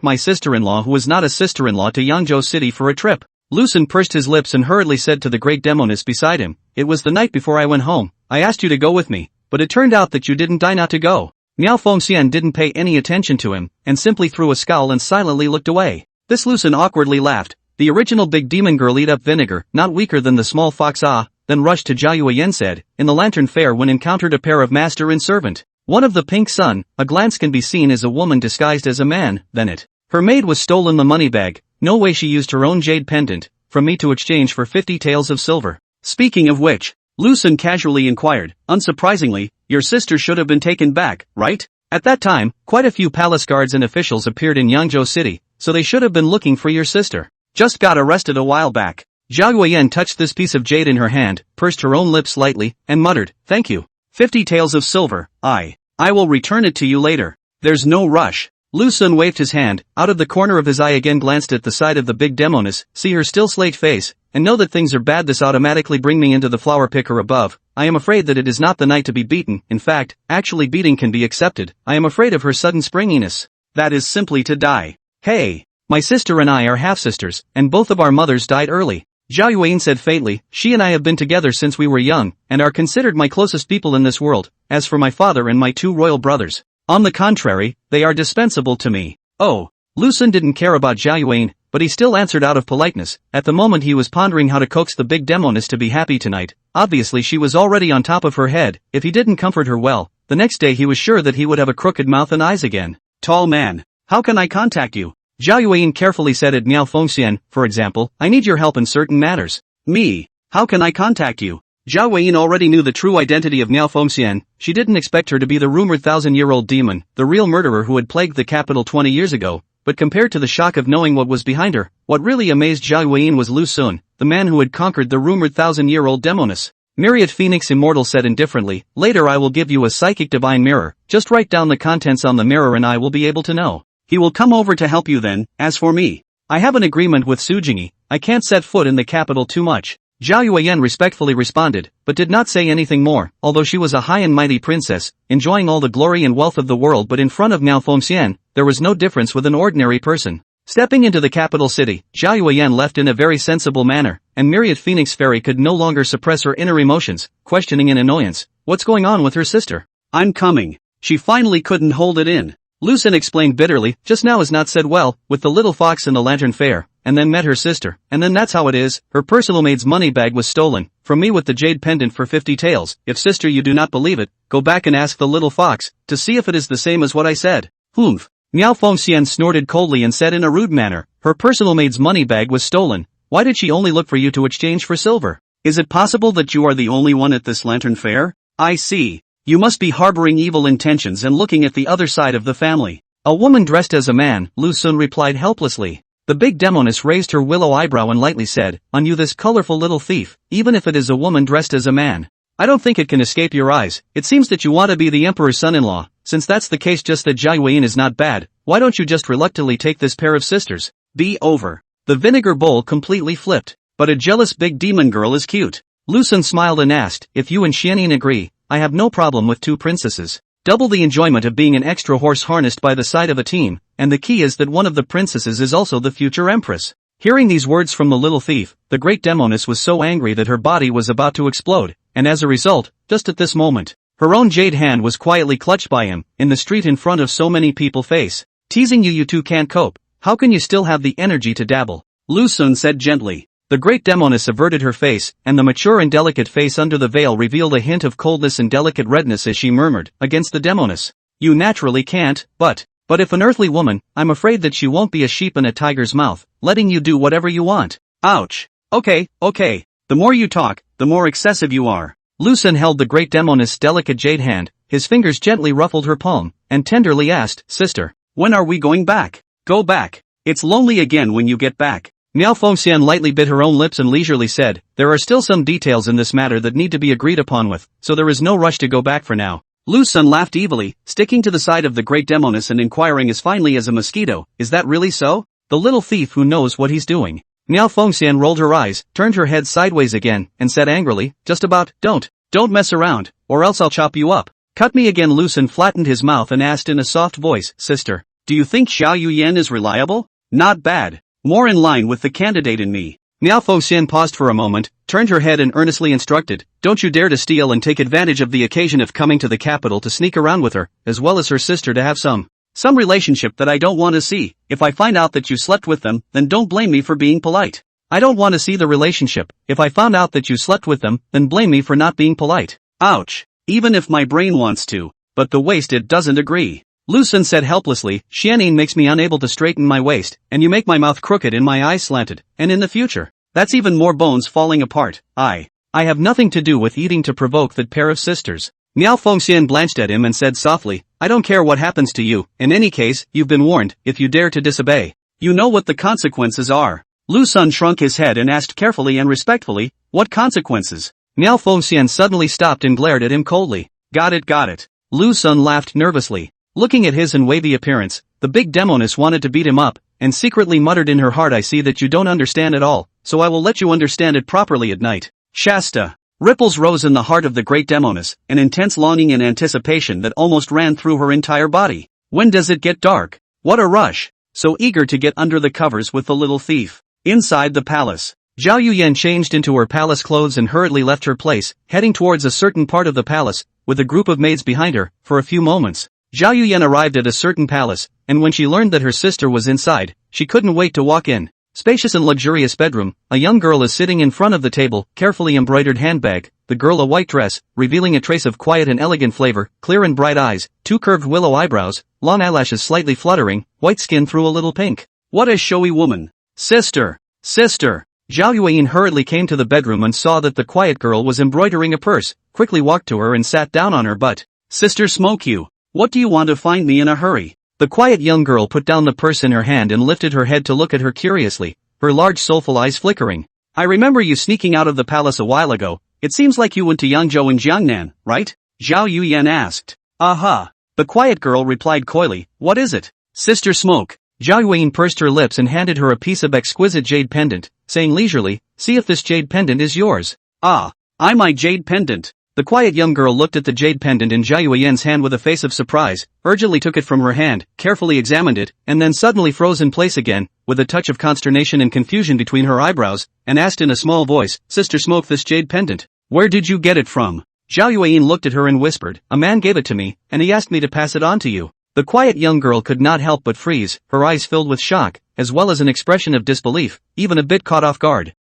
my sister-in-law who was not a sister-in-law to Yangzhou City for a trip." Lu Sun pursed his lips and hurriedly said to the great Demoness beside him, "It was the night before I went home. I asked you to go with me, but it turned out that you didn't die not to go." Miao Fengxian didn't pay any attention to him, and simply threw a scowl and silently looked away. This Lu Sun awkwardly laughed. The original big demon girl eat up vinegar, not weaker than the small fox, then rushed to Zhao Yuyan said, "In the lantern fair when encountered a pair of master and servant. One of the pink sun, a glance can be seen as a woman disguised as a man, then it. Her maid was stolen the money bag, no way she used her own jade pendant, from me to exchange for 50 taels of silver." Speaking of which, Lu Sun casually inquired, "Unsurprisingly, your sister should have been taken back, right? At that time, quite a few palace guards and officials appeared in Yangzhou City, so they should have been looking for your sister. Just got arrested a while back." Zhao Yuyan touched this piece of jade in her hand, pursed her own lips slightly, and muttered, "Thank you. 50 taels of silver, I will return it to you later. There's no rush." Lu Sun waved his hand, out of the corner of his eye again glanced at the side of the big Demoness, see her still slate face, and know that things are bad. This automatically bring me into the flower picker above. I am afraid that it is not the night to be beaten, in fact, actually beating can be accepted. I am afraid of her sudden springiness. That is simply to die. Hey, my sister and I are half-sisters, and both of our mothers died early. Zhao Yuan said faintly, "She and I have been together since we were young, and are considered my closest people in this world. As for my father and my 2 royal brothers, on the contrary, they are dispensable to me." Oh, Lu Sun didn't care about Zhao Yuan, but he still answered out of politeness. At the moment he was pondering how to coax the big Demoness to be happy tonight. Obviously she was already on top of her head. If he didn't comfort her well, the next day he was sure that he would have a crooked mouth and eyes again. "Tall man, how can I contact you?" Zhao Yuan carefully said at Miao Fengxian, "For example, I need your help in certain matters." "Me? How can I contact you?" Zhao Yuan already knew the true identity of Miao Fengxian. She didn't expect her to be the rumored 1,000-year-old demon, the real murderer who had plagued the capital 20 years ago, but compared to the shock of knowing what was behind her, what really amazed Zhao Yuan was Lu Sun, the man who had conquered the rumored 1,000-year-old Demoness. Myriad Phoenix Immortal said indifferently, later I will give you a psychic divine mirror, just write down the contents on the mirror and I will be able to know. He will come over to help you then. As for me, I have an agreement with Su Jingyi, I can't set foot in the capital too much. Zhao Yuan respectfully responded, but did not say anything more, although she was a high and mighty princess, enjoying all the glory and wealth of the world, but in front of Miao Fengxian, there was no difference with an ordinary person. Stepping into the capital city, Zhao Yuan left in a very sensible manner, and Myriad Phoenix Fairy could no longer suppress her inner emotions, questioning in annoyance, what's going on with her sister? I'm coming. She finally couldn't hold it in. Lu Sun explained bitterly, just now is not said well, with the little fox in the lantern fair, and then met her sister, and then that's how it is, her personal maid's money bag was stolen, from me with the jade pendant for 50 taels. If sister you do not believe it, go back and ask the little fox, to see if it is the same as what I said. Humph. Miao Fengxian snorted coldly and said in a rude manner, her personal maid's money bag was stolen, why did she only look for you to exchange for silver? Is it possible that you are the only one at this lantern fair? I see. You must be harboring evil intentions and looking at the other side of the family. A woman dressed as a man, Lu Sun replied helplessly. The big Demoness raised her willow eyebrow and lightly said, on you this colorful little thief, even if it is a woman dressed as a man. I don't think it can escape your eyes, it seems that you want to be the emperor's son-in-law, since that's the case just that Zhao Yuan is not bad, why don't you just reluctantly take this pair of sisters? Be over. The vinegar bowl completely flipped, but a jealous big demon girl is cute. Lu Sun smiled and asked, if you and Xianyin agree, I have no problem with 2 princesses. Double the enjoyment of being an extra horse harnessed by the side of a team, and the key is that one of the princesses is also the future empress. Hearing these words from the little thief, the great Demoness was so angry that her body was about to explode, and as a result, just at this moment, her own jade hand was quietly clutched by him, in the street in front of so many people face. Teasing you two can't cope, how can you still have the energy to dabble? Lu Sun said gently. The great Demoness averted her face, and the mature and delicate face under the veil revealed a hint of coldness and delicate redness as she murmured, against the Demoness. You naturally can't, but if an earthly woman, I'm afraid that she won't be a sheep in a tiger's mouth, letting you do whatever you want. Ouch. Okay. The more you talk, the more excessive you are. Lu Sun held the great Demoness' delicate jade hand, his fingers gently ruffled her palm, and tenderly asked, Sister, when are we going back? Go back. It's lonely again when you get back. Miao Fengxian lightly bit her own lips and leisurely said, there are still some details in this matter that need to be agreed upon with, so there is no rush to go back for now. Lu Sun laughed evilly, sticking to the side of the great Demoness and inquiring as finely as a mosquito, is that really so? The little thief who knows what he's doing. Miao Fengxian rolled her eyes, turned her head sideways again, and said angrily, just about, don't mess around, or else I'll chop you up. Cut me again. Lu Sun flattened his mouth and asked in a soft voice, Sister, do you think Zhao Yuan is reliable? Not bad. More in line with the candidate in me. Miao Fengxian paused for a moment, turned her head and earnestly instructed, don't you dare to steal and take advantage of the occasion of coming to the capital to sneak around with her, as well as her sister to have some relationship that I don't want to see. If I find out that you slept with them, then don't blame me for being polite. I don't want to see the relationship. If I found out that you slept with them, then blame me for not being polite. Ouch. Even if my brain wants to, but the waist it doesn't agree. Lu Sun said helplessly, Xianyin makes me unable to straighten my waist, and you make my mouth crooked and my eyes slanted, and in the future, that's even more bones falling apart. I have nothing to do with eating to provoke that pair of sisters. Miao Fengxian blanched at him and said softly, I don't care what happens to you, in any case, you've been warned, if you dare to disobey, you know what the consequences are. Lu Sun shrunk his head and asked carefully and respectfully, what consequences? Miao Fengxian suddenly stopped and glared at him coldly. Got it. Lu Sun laughed nervously. Looking at his wavy appearance, the big Demoness wanted to beat him up, and secretly muttered in her heart, I see that you don't understand at all, so I will let you understand it properly at night. Shasta. Ripples rose in the heart of the great Demoness, an intense longing and anticipation that almost ran through her entire body. When does it get dark? What a rush! So eager to get under the covers with the little thief. Inside the palace, Zhao Yuan changed into her palace clothes and hurriedly left her place, heading towards a certain part of the palace, with a group of maids behind her. For a few moments, Zhao Yuan arrived at a certain palace, and when she learned that her sister was inside, she couldn't wait to walk in. Spacious and luxurious bedroom, a young girl is sitting in front of the table, carefully embroidered handbag, the girl a white dress, revealing a trace of quiet and elegant flavor, clear and bright eyes, 2 curved willow eyebrows, long eyelashes slightly fluttering, white skin through a little pink. What a showy woman. Sister! Zhao Yuan hurriedly came to the bedroom and saw that the quiet girl was embroidering a purse, quickly walked to her and sat down on her butt. Sister Smoke you. What do you want to find me in a hurry? The quiet young girl put down the purse in her hand and lifted her head to look at her curiously, her large soulful eyes flickering. I remember you sneaking out of the palace a while ago. It seems like you went to Yangzhou and Jiangnan, right? Zhao Yuyan asked. Aha. The quiet girl replied coyly, what is it? Sister Smoke. Zhao Yuyan pursed her lips and handed her a piece of exquisite jade pendant, saying leisurely, see if this jade pendant is yours. Ah. My jade pendant. The quiet young girl looked at the jade pendant in Zhao Yuyan's hand with a face of surprise, urgently took it from her hand, carefully examined it, and then suddenly froze in place again, with a touch of consternation and confusion between her eyebrows, and asked in a small voice, Sister Smoke, this jade pendant, where did you get it from? Zhao Yuyan looked at her and whispered, a man gave it to me, and he asked me to pass it on to you. The quiet young girl could not help but freeze, her eyes filled with shock, as well as an expression of disbelief, even a bit caught off guard.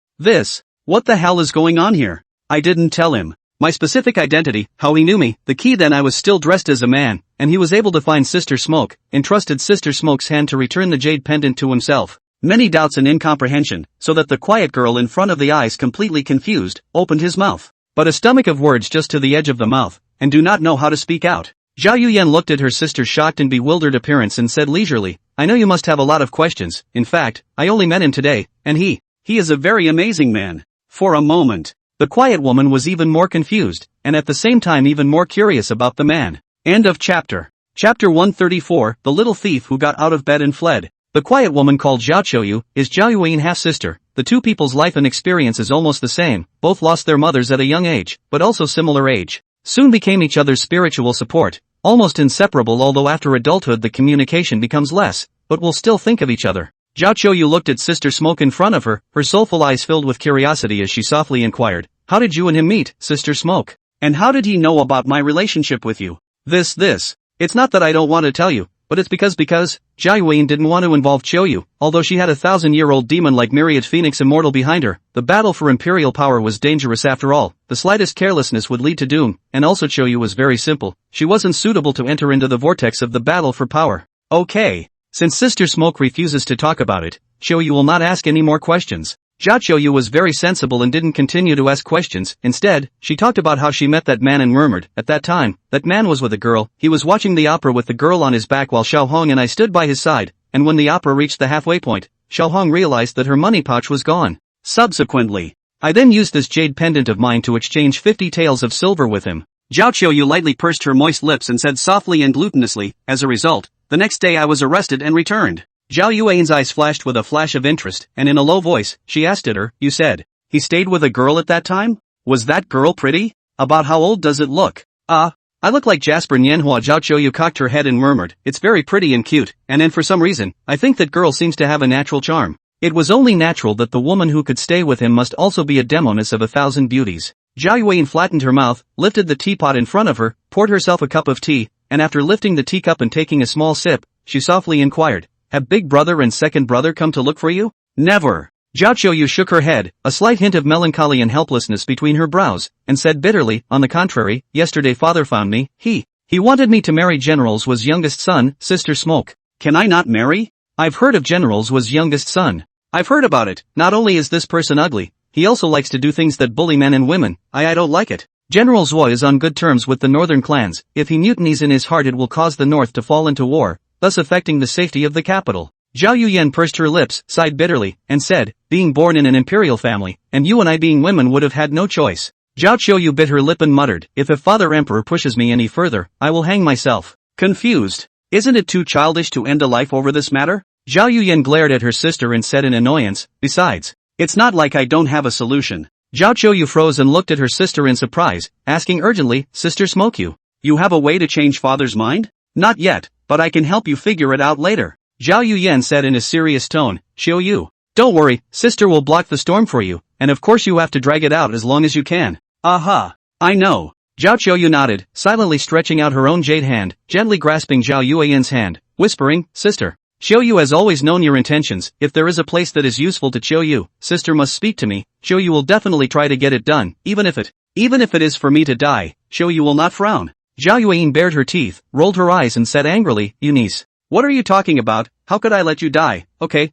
What the hell is going on here? I didn't tell him. My specific identity, how he knew me, the key. Then I was still dressed as a man, and he was able to find Sister Smoke, entrusted Sister Smoke's hand to return the jade pendant to himself. Many doubts and incomprehension, so that the quiet girl in front of the eyes, completely confused, opened his mouth. But a stomach of words just to the edge of the mouth, and do not know how to speak out. Zhao Yuyan looked at her sister's shocked and bewildered appearance and said leisurely, I know you must have a lot of questions. In fact, I only met him today, and he is a very amazing man. For a moment, the quiet woman was even more confused, and at the same time even more curious about the man. End of chapter. Chapter 134, The Little Thief Who Got Out of Bed and Fled. The quiet woman called Zhao Qiuyu is Zhao Yuyan half-sister. The two people's life and experience is almost the same, both lost their mothers at a young age, but also similar age. Soon became each other's spiritual support, almost inseparable, although after adulthood the communication becomes less, but will still think of each other. Zhao Qiuyu looked at Sister Smoke in front of her, her soulful eyes filled with curiosity as she softly inquired, how did you and him meet, Sister Smoke? And how did he know about my relationship with you? It's not that I don't want to tell you, but it's because Zhao Yuyan didn't want to involve Qiuyu, although she had a 1,000-year-old demon like Myriad Phoenix Immortal behind her. The battle for imperial power was dangerous after all, the slightest carelessness would lead to doom, and also Qiuyu was very simple, she wasn't suitable to enter into the vortex of the battle for power. Okay. Since Sister Smoke refuses to talk about it, Qiuyu will not ask any more questions. Zhao Qiuyu was very sensible and didn't continue to ask questions. Instead, she talked about how she met that man and murmured, at that time, that man was with a girl, he was watching the opera with the girl on his back while Xiao Hong and I stood by his side, and when the opera reached the halfway point, Xiao Hong realized that her money pouch was gone. Subsequently, I then used this jade pendant of mine to exchange 50 taels of silver with him. Zhao Qiuyu lightly pursed her moist lips and said softly and glutinously, as a result, the next day I was arrested and returned. Zhao Yuan's eyes flashed with a flash of interest, and in a low voice, she asked at her, you said, he stayed with a girl at that time? Was that girl pretty? About how old does it look? I look like Jasper Nianhua. Zhao Qiuyu cocked her head and murmured, it's very pretty and cute, and for some reason, I think that girl seems to have a natural charm. It was only natural that the woman who could stay with him must also be a Demoness of 1,000 beauties. Zhao Yuan flattened her mouth, lifted the teapot in front of her, poured herself a cup of tea, and after lifting the teacup and taking a small sip, she softly inquired, have big brother and second brother come to look for you? Never. Zhao Qiuyu shook her head, a slight hint of melancholy and helplessness between her brows, and said bitterly, on the contrary, yesterday father found me, he wanted me to marry General's was youngest son, Sister Smoke. Can I not marry? I've heard of General's was youngest son. I've heard about it. Not only is this person ugly, he also likes to do things that bully men and women. I don't like it. General Zhuo is on good terms with the northern clans. If he mutinies in his heart it will cause the north to fall into war, thus affecting the safety of the capital. Zhao Yuyan pursed her lips, sighed bitterly, and said, being born in an imperial family, and you and I being women would have had no choice. Zhao Qiuyu bit her lip and muttered, if Father Emperor pushes me any further, I will hang myself. Confused. Isn't it too childish to end a life over this matter? Zhao Yuyan glared at her sister and said in annoyance, besides, it's not like I don't have a solution. Zhao Qiuyu froze and looked at her sister in surprise, asking urgently, Sister Smoke, you have a way to change father's mind? Not yet, but I can help you figure it out later. Zhao Yuyan said in a serious tone, Qiuyu, don't worry, sister will block the storm for you, and of course you have to drag it out as long as you can. Aha. I know. Zhao Qiuyu nodded, silently stretching out her own jade hand, gently grasping Zhao Yuan's hand, whispering, Sister, Qiuyu has always known your intentions. If there is a place that is useful to Qiuyu, sister must speak to me. Qiuyu will definitely try to get it done, even if it is for me to die. Qiuyu will not frown. Zhao Yuan bared her teeth, rolled her eyes and said angrily, Eunice, what are you talking about? How could I let you die? Okay.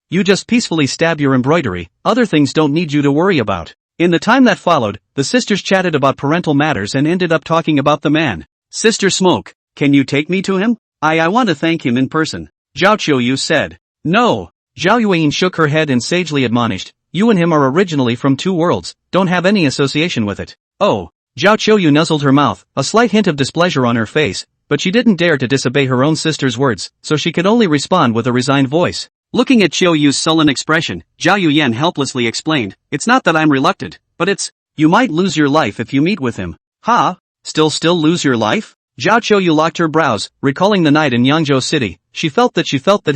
You just peacefully stab your embroidery, other things don't need you to worry about. In the time that followed, the sisters chatted about parental matters and ended up talking about the man. Sister Smoke, can you take me to him? I want to thank him in person. Zhao Qiuyu said. No. Zhao Yuan shook her head and sagely admonished, you and him are originally from two worlds, don't have any association with it. Oh. Zhao Qiuyu nuzzled her mouth, a slight hint of displeasure on her face, but she didn't dare to disobey her own sister's words, so she could only respond with a resigned voice. Looking at Qiuyu's sullen expression, Zhao Yuyan helplessly explained, it's not that I'm reluctant, but it's, you might lose your life if you meet with him. Huh? Still lose your life? Zhao Qiuyu locked her brows, recalling the night in Yangzhou City. She felt that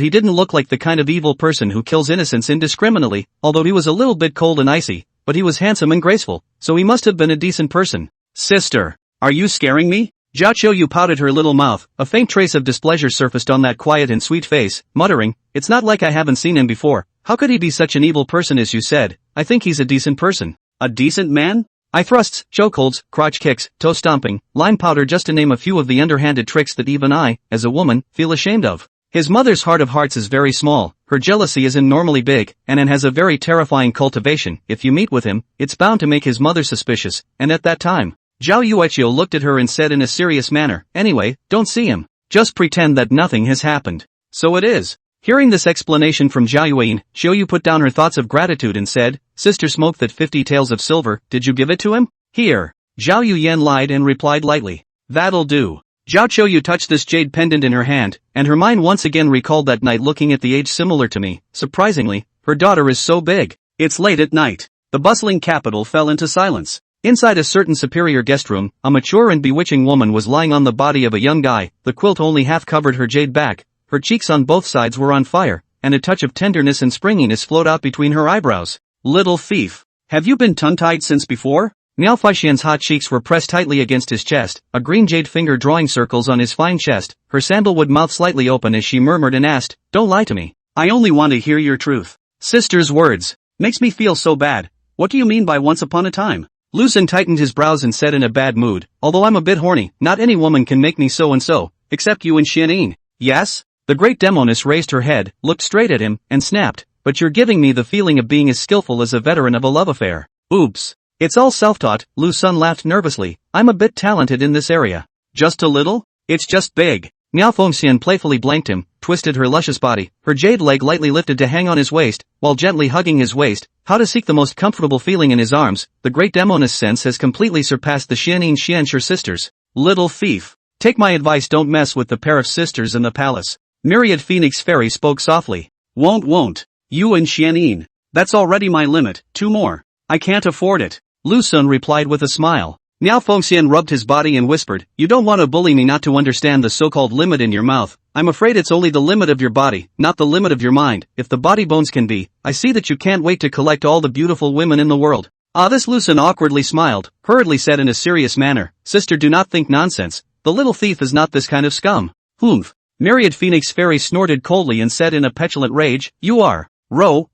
he didn't look like the kind of evil person who kills innocents indiscriminately, although he was a little bit cold and icy, but he was handsome and graceful, so he must have been a decent person. Sister, are you scaring me? Zhao Qiuyu pouted her little mouth, a faint trace of displeasure surfaced on that quiet and sweet face, muttering, it's not like I haven't seen him before, how could he be such an evil person as you said? I think he's a decent person. A decent man? Eye thrusts, chokeholds, crotch kicks, toe stomping, lime powder just to name a few of the underhanded tricks that even I, as a woman, feel ashamed of. His mother's heart of hearts is very small, her jealousy isn't normally big, and has a very terrifying cultivation. If you meet with him, it's bound to make his mother suspicious, and at that time, Zhao Yueqiu looked at her and said in a serious manner, anyway, don't see him. Just pretend that nothing has happened. So it is. Hearing this explanation from Zhao Yuan, Xiaoyu put down her thoughts of gratitude and said, Sister smoked that 50 taels of silver, did you give it to him? Here. Zhao Yuyan lied and replied lightly. That'll do. Zhao Qiuyu touched this jade pendant in her hand, and her mind once again recalled that night looking at the age similar to me. Surprisingly, her daughter is so big. It's late at night. The bustling capital fell into silence. Inside a certain superior guest room, a mature and bewitching woman was lying on the body of a young guy, the quilt only half covered her jade back, her cheeks on both sides were on fire, and a touch of tenderness and springiness flowed out between her eyebrows. Little thief. Have you been tongue-tied since before? Miao Faixian's hot cheeks were pressed tightly against his chest, a green jade finger drawing circles on his fine chest, her sandalwood mouth slightly open as she murmured and asked, don't lie to me. I only want to hear your truth. Sister's words. Makes me feel so bad. What do you mean by once upon a time? Lu Xun tightened his brows and said in a bad mood, although I'm a bit horny, not any woman can make me so and so, except you and Xianin. Yes? The great Demoness raised her head, looked straight at him, and snapped, but you're giving me the feeling of being as skillful as a veteran of a love affair. Oops. It's all self-taught, Lu Xun laughed nervously, I'm a bit talented in this area. Just a little? It's just big. Miao Fengxian playfully blanked him, twisted her luscious body, her jade leg lightly lifted to hang on his waist, while gently hugging his waist, how to seek the most comfortable feeling in his arms, the great Demoness sense has completely surpassed the Xianin Xianshi sisters. Little thief. Take my advice, don't mess with the pair of sisters in the palace. Myriad Phoenix Fairy spoke softly. Won't. You and Xianin. That's already my limit, 2 more. I can't afford it. Lu Xun replied with a smile. Miao Fengxian rubbed his body and whispered, you don't want to bully me not to understand the so-called limit in your mouth. I'm afraid it's only the limit of your body, not the limit of your mind. If the body bones can be, I see that you can't wait to collect all the beautiful women in the world. This Lu Xun awkwardly smiled, hurriedly said in a serious manner, Sister, do not think nonsense. The little thief is not this kind of scum. Humph. Myriad Phoenix Fairy snorted coldly and said in a petulant rage, you are. Row.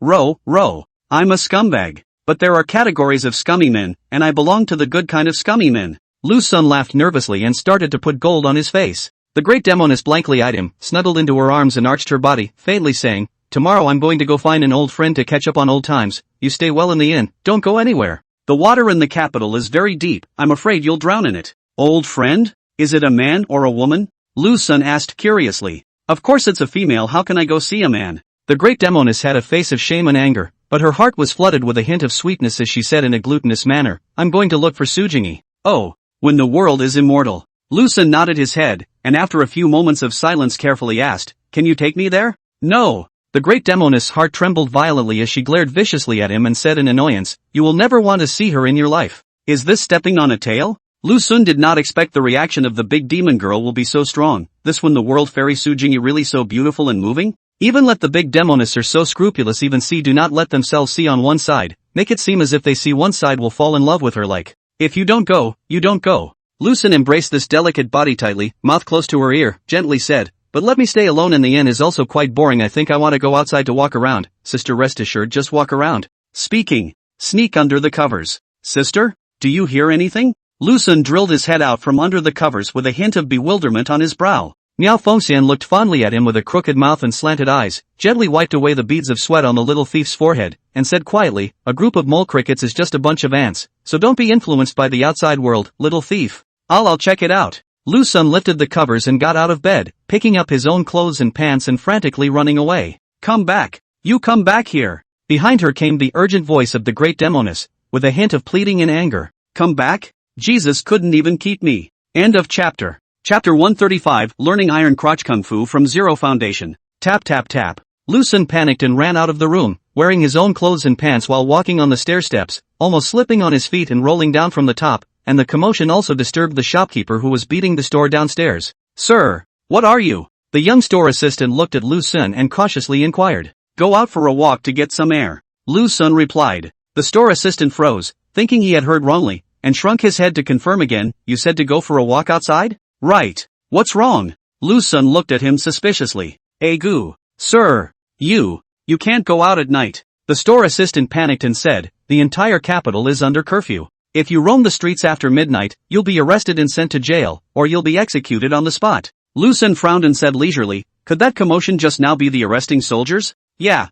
I'm a scumbag. But there are categories of scummy men, and I belong to the good kind of scummy men. Lu Xun laughed nervously and started to put gold on his face. The great Demoness blankly eyed him, snuggled into her arms and arched her body, faintly saying, tomorrow I'm going to go find an old friend to catch up on old times. You stay well in the inn, don't go anywhere. The water in the capital is very deep, I'm afraid you'll drown in it. Old friend? Is it a man or a woman? Lu Xun asked curiously. Of course it's a female, how can I go see a man? The great Demoness had a face of shame and anger, but her heart was flooded with a hint of sweetness as she said in a glutinous manner, I'm going to look for Sujingi. Oh, when the world is immortal. Lu Xun nodded his head, and after a few moments of silence carefully asked, can you take me there? No. The great Demoness' heart trembled violently as she glared viciously at him and said in annoyance, you will never want to see her in your life. Is this stepping on a tail? Lu Xun did not expect the reaction of the big demon girl will be so strong, this when the world fairy Sujingi really so beautiful and moving? Even let the big Demoness are so scrupulous even see do not let themselves see on one side, make it seem as if they see one side will fall in love with her like. If you don't go, you don't go. Lu Xun embraced this delicate body tightly, mouth close to her ear, gently said, but let me stay alone in the inn is also quite boring I think I want to go outside to walk around. Sister rest assured just walk around. Speaking. Sneak under the covers. Sister? Do you hear anything? Lu Xun drilled his head out from under the covers with a hint of bewilderment on his brow. Miao Fengxian looked fondly at him with a crooked mouth and slanted eyes, gently wiped away the beads of sweat on the little thief's forehead, and said quietly, a group of mole crickets is just a bunch of ants, so don't be influenced by the outside world, little thief. I'll check it out. Lu Sun lifted the covers and got out of bed, picking up his own clothes and pants and frantically running away. Come back! You come back here! Behind her came the urgent voice of the great Demoness, with a hint of pleading and anger. Come back? Jesus couldn't even keep me. End of chapter. Chapter 135, Learning Iron Crotch Kung Fu from Zero Foundation. Tap tap tap. Lu Sun panicked and ran out of the room, wearing his own clothes and pants while walking on the stair steps, almost slipping on his feet and rolling down from the top, and the commotion also disturbed the shopkeeper who was beating the store downstairs. Sir, what are you? The young store assistant looked at Lu Sun and cautiously inquired. Go out for a walk to get some air. Lu Sun replied. The store assistant froze, thinking he had heard wrongly, and shrunk his head to confirm again. You said to go for a walk outside? Right. What's wrong? Lu Sun looked at him suspiciously. Goo. Sir, you can't go out at night. The store assistant panicked and said, the entire capital is under curfew. If you roam the streets after midnight, you'll be arrested and sent to jail, or you'll be executed on the spot. Lu Sun frowned and said leisurely, could that commotion just now be the arresting soldiers? Yeah.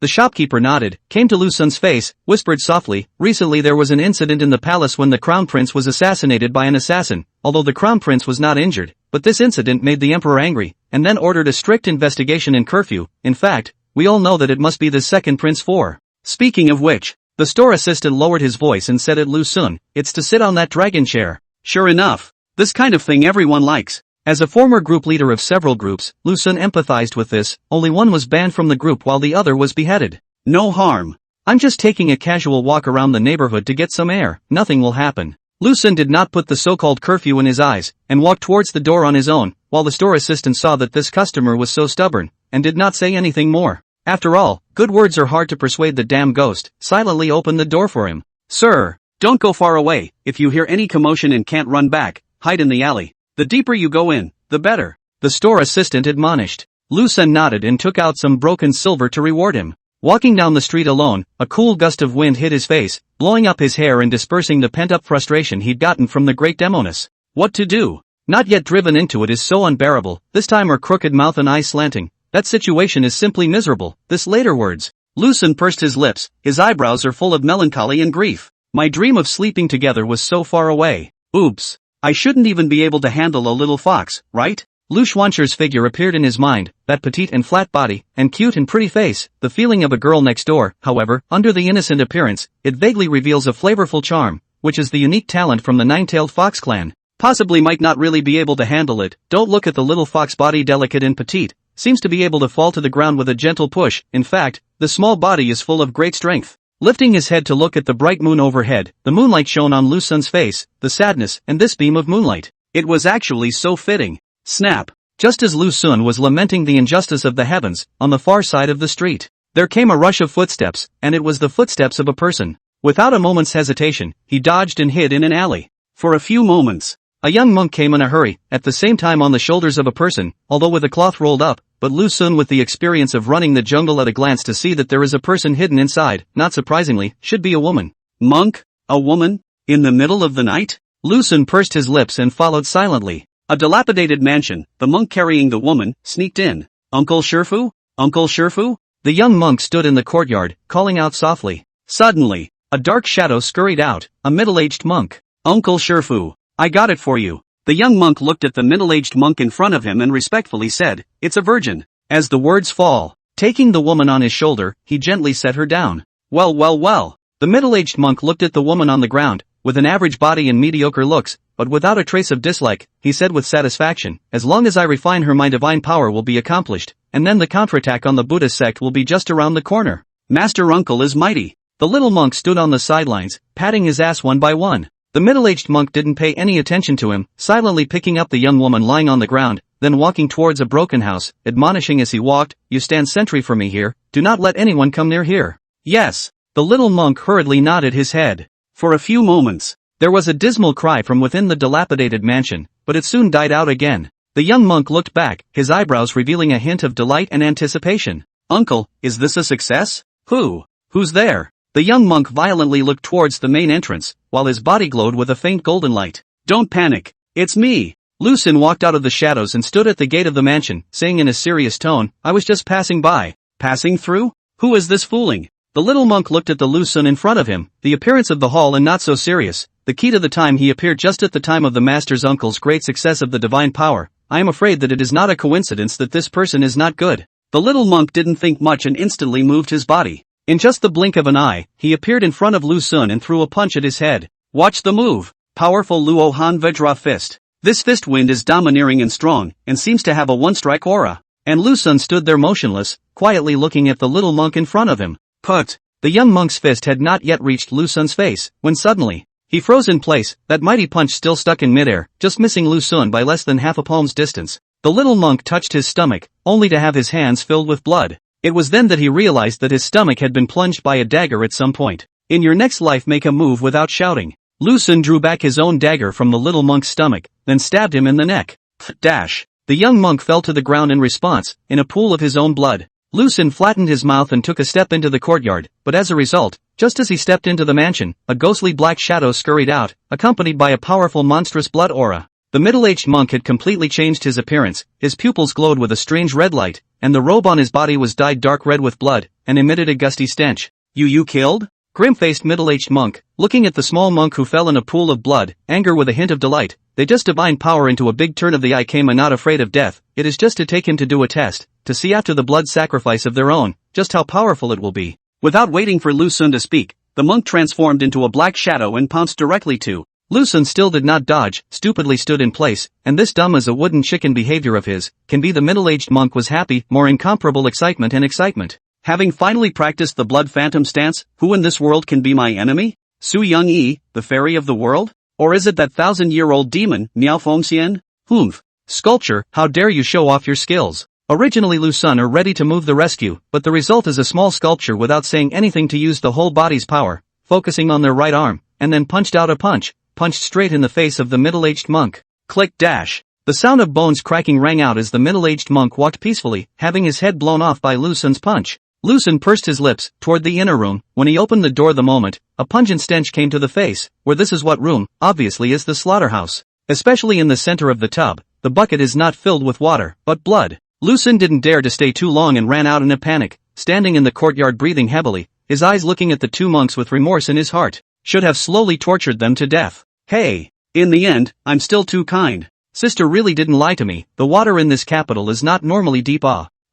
The shopkeeper nodded, came to Lu Sun's face, whispered softly, recently there was an incident in the palace when the crown prince was assassinated by an assassin, although the crown prince was not injured, but this incident made the emperor angry, and then ordered a strict investigation and curfew. In fact, we all know that it must be the second prince for. Speaking of which, the store assistant lowered his voice and said at Lu Sun, it's to sit on that dragon chair. Sure enough. This kind of thing everyone likes. As a former group leader of several groups, Lu Sun empathized with this. Only one was banned from the group while the other was beheaded. No harm. I'm just taking a casual walk around the neighborhood to get some air, nothing will happen. Lu Sun did not put the so-called curfew in his eyes, and walked towards the door on his own, while the store assistant saw that this customer was so stubborn, and did not say anything more. After all, good words are hard to persuade the damn ghost, silently opened the door for him. Sir, don't go far away. If you hear any commotion and can't run back, hide in the alley. The deeper you go in, the better. The store assistant admonished. Lu Sun nodded and took out some broken silver to reward him. Walking down the street alone, a cool gust of wind hit his face, blowing up his hair and dispersing the pent-up frustration he'd gotten from the great Demoness. What to do? Not yet driven into it is so unbearable, this time her crooked mouth and eyes slanting. That situation is simply miserable. This later words. Lu Sun pursed his lips, his eyebrows are full of melancholy and grief. My dream of sleeping together was so far away. Oops. I shouldn't even be able to handle a little fox, right? Lu Xuancher's figure appeared in his mind, that petite and flat body, and cute and pretty face, the feeling of a girl next door. However, under the innocent appearance, it vaguely reveals a flavorful charm, which is the unique talent from the nine-tailed fox clan. Possibly might not really be able to handle it. Don't look at the little fox body, delicate and petite, seems to be able to fall to the ground with a gentle push. In fact, the small body is full of great strength. Lifting his head to look at the bright moon overhead, the moonlight shone on Lu Sun's face, the sadness, and this beam of moonlight. It was actually so fitting. Snap! Just as Lu Sun was lamenting the injustice of the heavens, on the far side of the street, there came a rush of footsteps, and it was the footsteps of a person. Without a moment's hesitation, he dodged and hid in an alley. For a few moments, a young monk came in a hurry, at the same time on the shoulders of a person, although with a cloth rolled up, but Lu Sun, with the experience of running the jungle at a glance to see that there is a person hidden inside, not surprisingly, should be a woman. Monk? A woman? In the middle of the night? Lu Sun pursed his lips and followed silently. A dilapidated mansion, the monk carrying the woman, sneaked in. Uncle Shifu? Uncle Shifu? The young monk stood in the courtyard, calling out softly. Suddenly, a dark shadow scurried out, a middle-aged monk. Uncle Shifu, I got it for you. The young monk looked at the middle-aged monk in front of him and respectfully said, it's a virgin. As the words fall, taking the woman on his shoulder, he gently set her down. Well. The middle-aged monk looked at the woman on the ground, with an average body and mediocre looks, but without a trace of dislike. He said with satisfaction, as long as I refine her, my divine power will be accomplished, and then the counterattack on the Buddhist sect will be just around the corner. Master Uncle is mighty. The little monk stood on the sidelines, patting his ass one by one. The middle-aged monk didn't pay any attention to him, silently picking up the young woman lying on the ground, then walking towards a broken house, admonishing as he walked, you stand sentry for me here, do not let anyone come near here. Yes. The little monk hurriedly nodded his head. For a few moments, there was a dismal cry from within the dilapidated mansion, but it soon died out again. The young monk looked back, his eyebrows revealing a hint of delight and anticipation. Uncle, is this a success? Who's there? The young monk violently looked towards the main entrance, while his body glowed with a faint golden light. Don't panic. It's me. Lu Sun walked out of the shadows and stood at the gate of the mansion, saying in a serious tone, I was just passing by. Passing through? Who is this fooling? The little monk looked at the Lu Sun in front of him, the appearance of the hall and not so serious, the key to the time he appeared just at the time of the master's uncle's great success of the divine power. I am afraid that it is not a coincidence that this person is not good. The little monk didn't think much and instantly moved his body. In just the blink of an eye, he appeared in front of Lu Xun and threw a punch at his head. Watch the move. Powerful Luo Han Vajra fist. This fist wind is domineering and strong, and seems to have a one-strike aura. And Lu Xun stood there motionless, quietly looking at the little monk in front of him. Put! The young monk's fist had not yet reached Lu Xun's face, when suddenly, he froze in place, that mighty punch still stuck in midair, just missing Lu Xun by less than half a palm's distance. The little monk touched his stomach, only to have his hands filled with blood. It was then that he realized that his stomach had been plunged by a dagger at some point. In your next life make a move without shouting. Lu Xun drew back his own dagger from the little monk's stomach, then stabbed him in the neck. Dash! The young monk fell to the ground in response, in a pool of his own blood. Lu Xun flattened his mouth and took a step into the courtyard, but as a result, just as he stepped into the mansion, a ghostly black shadow scurried out, accompanied by a powerful monstrous blood aura. The middle-aged monk had completely changed his appearance, his pupils glowed with a strange red light, and the robe on his body was dyed dark red with blood, and emitted a gusty stench. You killed? Grim-faced middle-aged monk, looking at the small monk who fell in a pool of blood, anger with a hint of delight. They just divine power into a big turn of the eye came and not afraid of death. It is just to take him to do a test, to see after the blood sacrifice of their own, just how powerful it will be. Without waiting for Lu Xun to speak, the monk transformed into a black shadow and pounced directly to. Lu Xun still did not dodge, stupidly stood in place, and this dumb as a wooden chicken behavior of his, can be the middle-aged monk was happy, more incomparable excitement. Having finally practiced the blood phantom stance, who in this world can be my enemy? Su Young-yi, the fairy of the world? Or is it that 1,000-year-old demon, Miao Fengxian? Humph. Sculpture, how dare you show off your skills? Originally Lu Xun are ready to move the rescue, but the result is a small sculpture without saying anything to use the whole body's power, focusing on their right arm, and then punched out a punch, punched straight in the face of the middle-aged monk. Click dash. The sound of bones cracking rang out as the middle-aged monk walked peacefully, having his head blown off by Lu Xun's punch. Lu Xun pursed his lips, toward the inner room. When he opened the door the moment, a pungent stench came to the face, where this is what room, obviously is the slaughterhouse. Especially in the center of the tub, the bucket is not filled with water, but blood. Lu Xun didn't dare to stay too long and ran out in a panic, standing in the courtyard breathing heavily, his eyes looking at the two monks with remorse in his heart. Should have slowly tortured them to death. Hey! In the end, I'm still too kind. Sister really didn't lie to me, the water in this capital is not normally deep.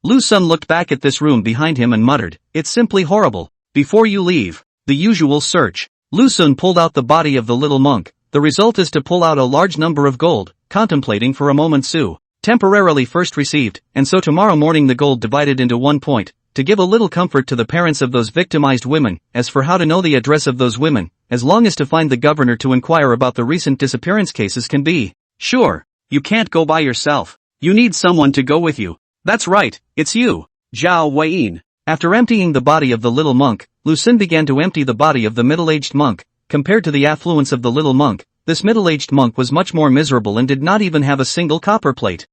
Lu Xun looked back at this room behind him and muttered, it's simply horrible. Before you leave, the usual search. Lu Xun pulled out the body of the little monk. The result is to pull out a large number of gold, contemplating for a moment Su. Temporarily first received, and so tomorrow morning the gold divided into 1 point, to give a little comfort to the parents of those victimized women. As for how to know the address of those women, as long as to find the governor to inquire about the recent disappearance cases can be. Sure, you can't go by yourself. You need someone to go with you. That's right, it's you, Zhao Weiyin. After emptying the body of the little monk, Lu Xun began to empty the body of the middle-aged monk. Compared to the affluence of the little monk, this middle-aged monk was much more miserable and did not even have a single copper plate.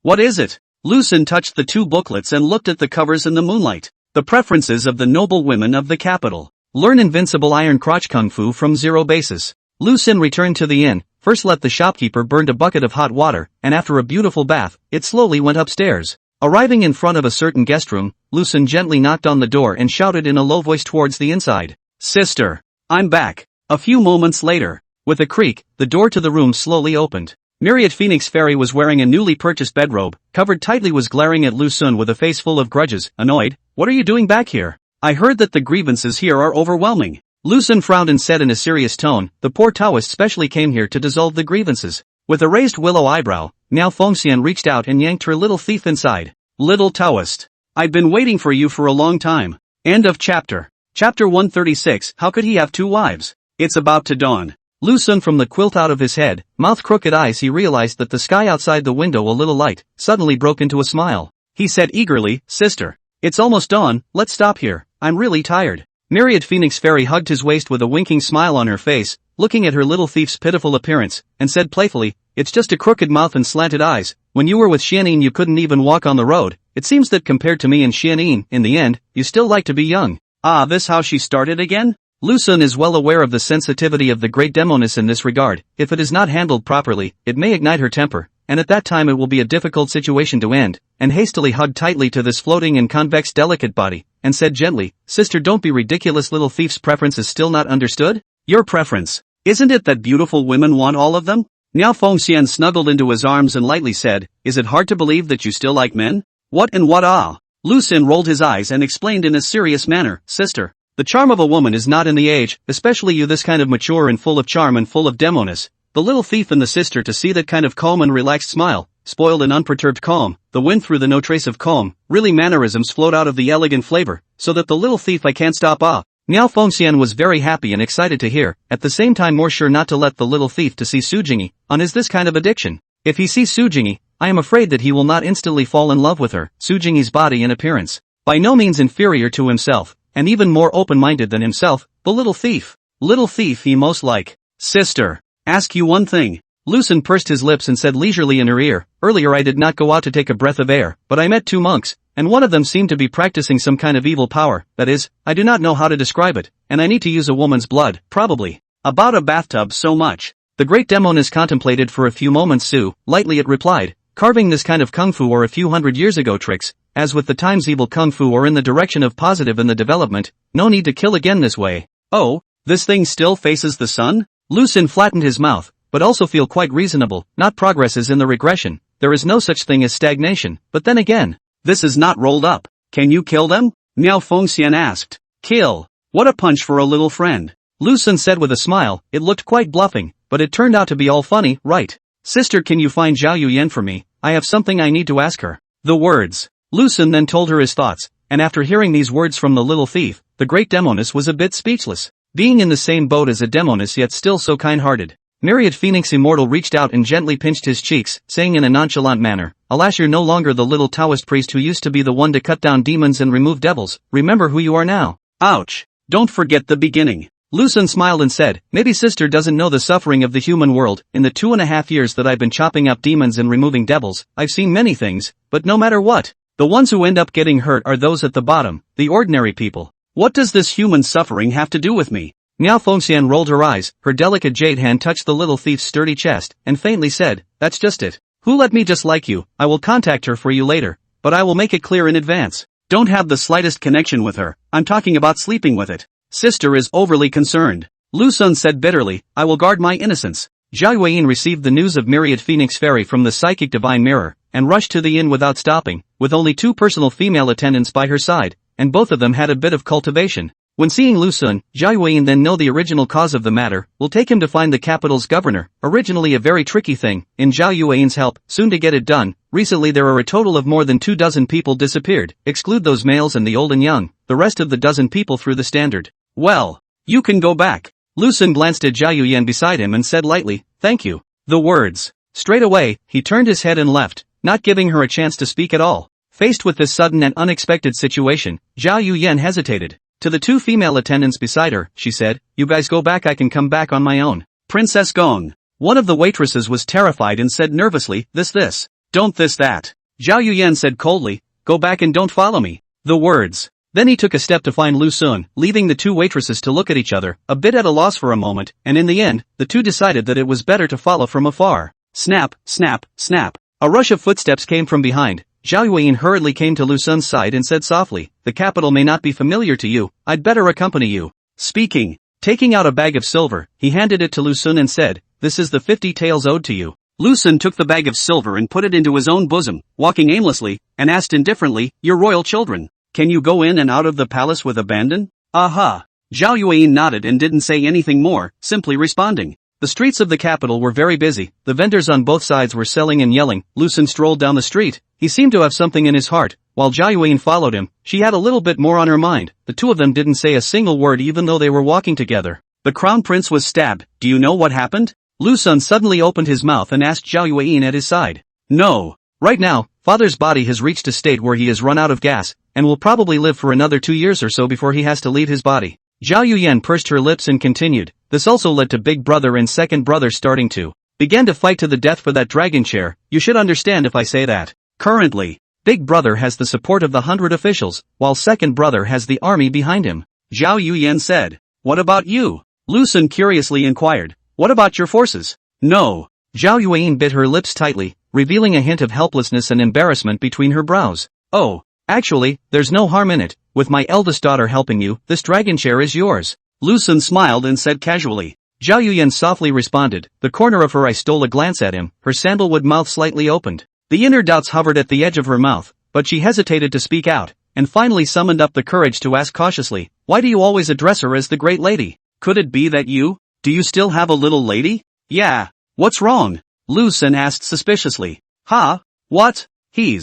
What is it? Lu Xun touched the two booklets and looked at the covers in the moonlight. The preferences of the noble women of the capital. Learn invincible iron crotch kung fu from zero basis. Lu Xun returned to the inn, first let the shopkeeper burn a bucket of hot water, and after a beautiful bath, it slowly went upstairs. Arriving in front of a certain guest room, Lu Xun gently knocked on the door and shouted in a low voice towards the inside. Sister, I'm back. A few moments later, with a creak, the door to the room slowly opened. Myriad Phoenix Fairy was wearing a newly purchased bedrobe, covered tightly, was glaring at Lu Xun with a face full of grudges, annoyed. What are you doing back here? I heard that the grievances here are overwhelming. Lu Xun frowned and said in a serious tone, the poor Taoist specially came here to dissolve the grievances. With a raised willow eyebrow, Miao Fengxian reached out and yanked her little thief inside. Little Taoist. I've been waiting for you for a long time. End of chapter. Chapter 136, how could he have two wives? It's about to dawn. Lu Xun from the quilt out of his head, mouth crooked eyes, he realized that the sky outside the window a little light, suddenly broke into a smile. He said eagerly, Sister, it's almost dawn, let's stop here, I'm really tired. Myriad Phoenix Fairy hugged his waist with a winking smile on her face, looking at her little thief's pitiful appearance, and said playfully, it's just a crooked mouth and slanted eyes. When you were with Xianyin you couldn't even walk on the road. It seems that compared to me and Xianyin, in the end, you still like to be young. This how she started again? Lu Xun is well aware of the sensitivity of the great Demoness in this regard. If it is not handled properly, it may ignite her temper, and at that time it will be a difficult situation to end, and hastily hugged tightly to this floating and convex delicate body, and said gently, Sister, don't be ridiculous, little thief's preference is still not understood? Your preference. Isn't it that beautiful women want all of them? Miao Fengxian snuggled into his arms and lightly said, is it hard to believe that you still like men? What and what ah? Lu Xun rolled his eyes and explained in a serious manner, sister. The charm of a woman is not in the age, especially you this kind of mature and full of charm and full of Demoness. The little thief and the sister to see that kind of calm and relaxed smile, spoiled and unperturbed calm, the wind through the no trace of calm, really mannerisms flowed out of the elegant flavor, so that the little thief I can't stop ah. Miao Fengxian was very happy and excited to hear, at the same time more sure not to let the little thief to see Su Jingyi, on his this kind of addiction. If he sees Su Jingyi, I am afraid that he will not instantly fall in love with her. Su Jingyi's body and appearance, by no means inferior to himself, and even more open-minded than himself, the little thief. Little thief he most like. Sister, ask you one thing. Lu Xun pursed his lips and said leisurely in her ear, earlier I did not go out to take a breath of air, but I met two monks, and one of them seemed to be practicing some kind of evil power, that is, I do not know how to describe it, and I need to use a woman's blood, probably. About a bathtub so much. The great Demoness contemplated for a few moments. Lightly it replied, carving this kind of kung fu or a few hundred years ago tricks, as with the times evil kung fu or in the direction of positive in the development, no need to kill again this way. Oh, this thing still faces the sun? Lu Xun flattened his mouth, but also feel quite reasonable, not progress is in the regression, there is no such thing as stagnation, but then again, this is not rolled up. Can you kill them? Miao Fengxian asked. Kill? What a punch for a little friend. Lu Xun said with a smile, it looked quite bluffing, but it turned out to be all funny, right? Sister, can you find Zhao Yuyan for me? I have something I need to ask her. The words. Lu Xun then told her his thoughts, and after hearing these words from the little thief, the great Demoness was a bit speechless. Being in the same boat as a Demoness yet still so kind-hearted, Myriad Phoenix Immortal reached out and gently pinched his cheeks, saying in a nonchalant manner, alas, you're no longer the little Taoist priest who used to be the one to cut down demons and remove devils, remember who you are now. Ouch. Don't forget the beginning. Lu Xun smiled and said, maybe sister doesn't know the suffering of the human world. In the 2.5 years that I've been chopping up demons and removing devils, I've seen many things, but no matter what, the ones who end up getting hurt are those at the bottom, the ordinary people. What does this human suffering have to do with me? Miao Fengxian rolled her eyes, her delicate jade hand touched the little thief's sturdy chest, and faintly said, that's just it. Who let me just like you? I will contact her for you later, but I will make it clear in advance. Don't have the slightest connection with her, I'm talking about sleeping with it. Sister is overly concerned. Lu Xun said bitterly, I will guard my innocence. Zhao Yuan received the news of Myriad Phoenix Fairy from the psychic divine mirror, and rushed to the inn without stopping, with only 2 personal female attendants by her side, and both of them had a bit of cultivation. When seeing Lu Xun, Zhao Yuan then know the original cause of the matter, will take him to find the capital's governor, originally a very tricky thing, in Zhao Yuan's help, soon to get it done. Recently there are a total of more than 24 people disappeared, exclude those males and the old and young, the rest of the dozen people through the standard. Well, you can go back. Lu Xun glanced at Zhao Yuan beside him and said lightly, thank you. The words. Straight away, he turned his head and left, not giving her a chance to speak at all. Faced with this sudden and unexpected situation, Zhao Yuan hesitated. To the 2 female attendants beside her, she said, you guys go back, I can come back on my own. Princess Gong. One of the waitresses was terrified and said nervously, this. Don't this that. Zhao Yuan said coldly, go back and don't follow me. The words. Then he took a step to find Lu Xun, leaving the 2 waitresses to look at each other, a bit at a loss for a moment, and in the end, the 2 decided that it was better to follow from afar. Snap, snap, snap. A rush of footsteps came from behind. Zhao Yuan hurriedly came to Lu Xun's side and said softly, the capital may not be familiar to you, I'd better accompany you. Speaking, taking out a bag of silver, he handed it to Lu Xun and said, this is the 50 taels owed to you. Lu Xun took the bag of silver and put it into his own bosom, walking aimlessly, and asked indifferently, your royal children, can you go in and out of the palace with abandon? Aha. Zhao Yuan nodded and didn't say anything more, simply responding. The streets of the capital were very busy, the vendors on both sides were selling and yelling. Lu Xun strolled down the street, he seemed to have something in his heart, while Zhao Yuan followed him, she had a little bit more on her mind. The 2 of them didn't say a single word even though they were walking together. The crown prince was stabbed, do you know what happened? Lu Xun suddenly opened his mouth and asked Zhao Yuan at his side. No. Right now, father's body has reached a state where he has run out of gas, and will probably live for another 2 years or so before he has to leave his body. Zhao Yuan pursed her lips and continued, this also led to big brother and second brother starting to began to fight to the death for that dragon chair. You should understand if I say that. Currently, big brother has the support of the 100 officials, while second brother has the army behind him. Zhao Yuan said, what about you? Lu Xun curiously inquired, what about your forces? No. Zhao Yuan bit her lips tightly, revealing a hint of helplessness and embarrassment between her brows. Oh, actually, there's no harm in it, with my eldest daughter helping you, this dragon chair is yours. Lu Xun smiled and said casually. Zhao Yuyan softly responded, the corner of her eye stole a glance at him, her sandalwood mouth slightly opened. The inner doubts hovered at the edge of her mouth, but she hesitated to speak out, and finally summoned up the courage to ask cautiously, why do you always address her as the great lady? Could it be that do you still have a little lady? Yeah. What's wrong? Lu Sen asked suspiciously. Ha? What? He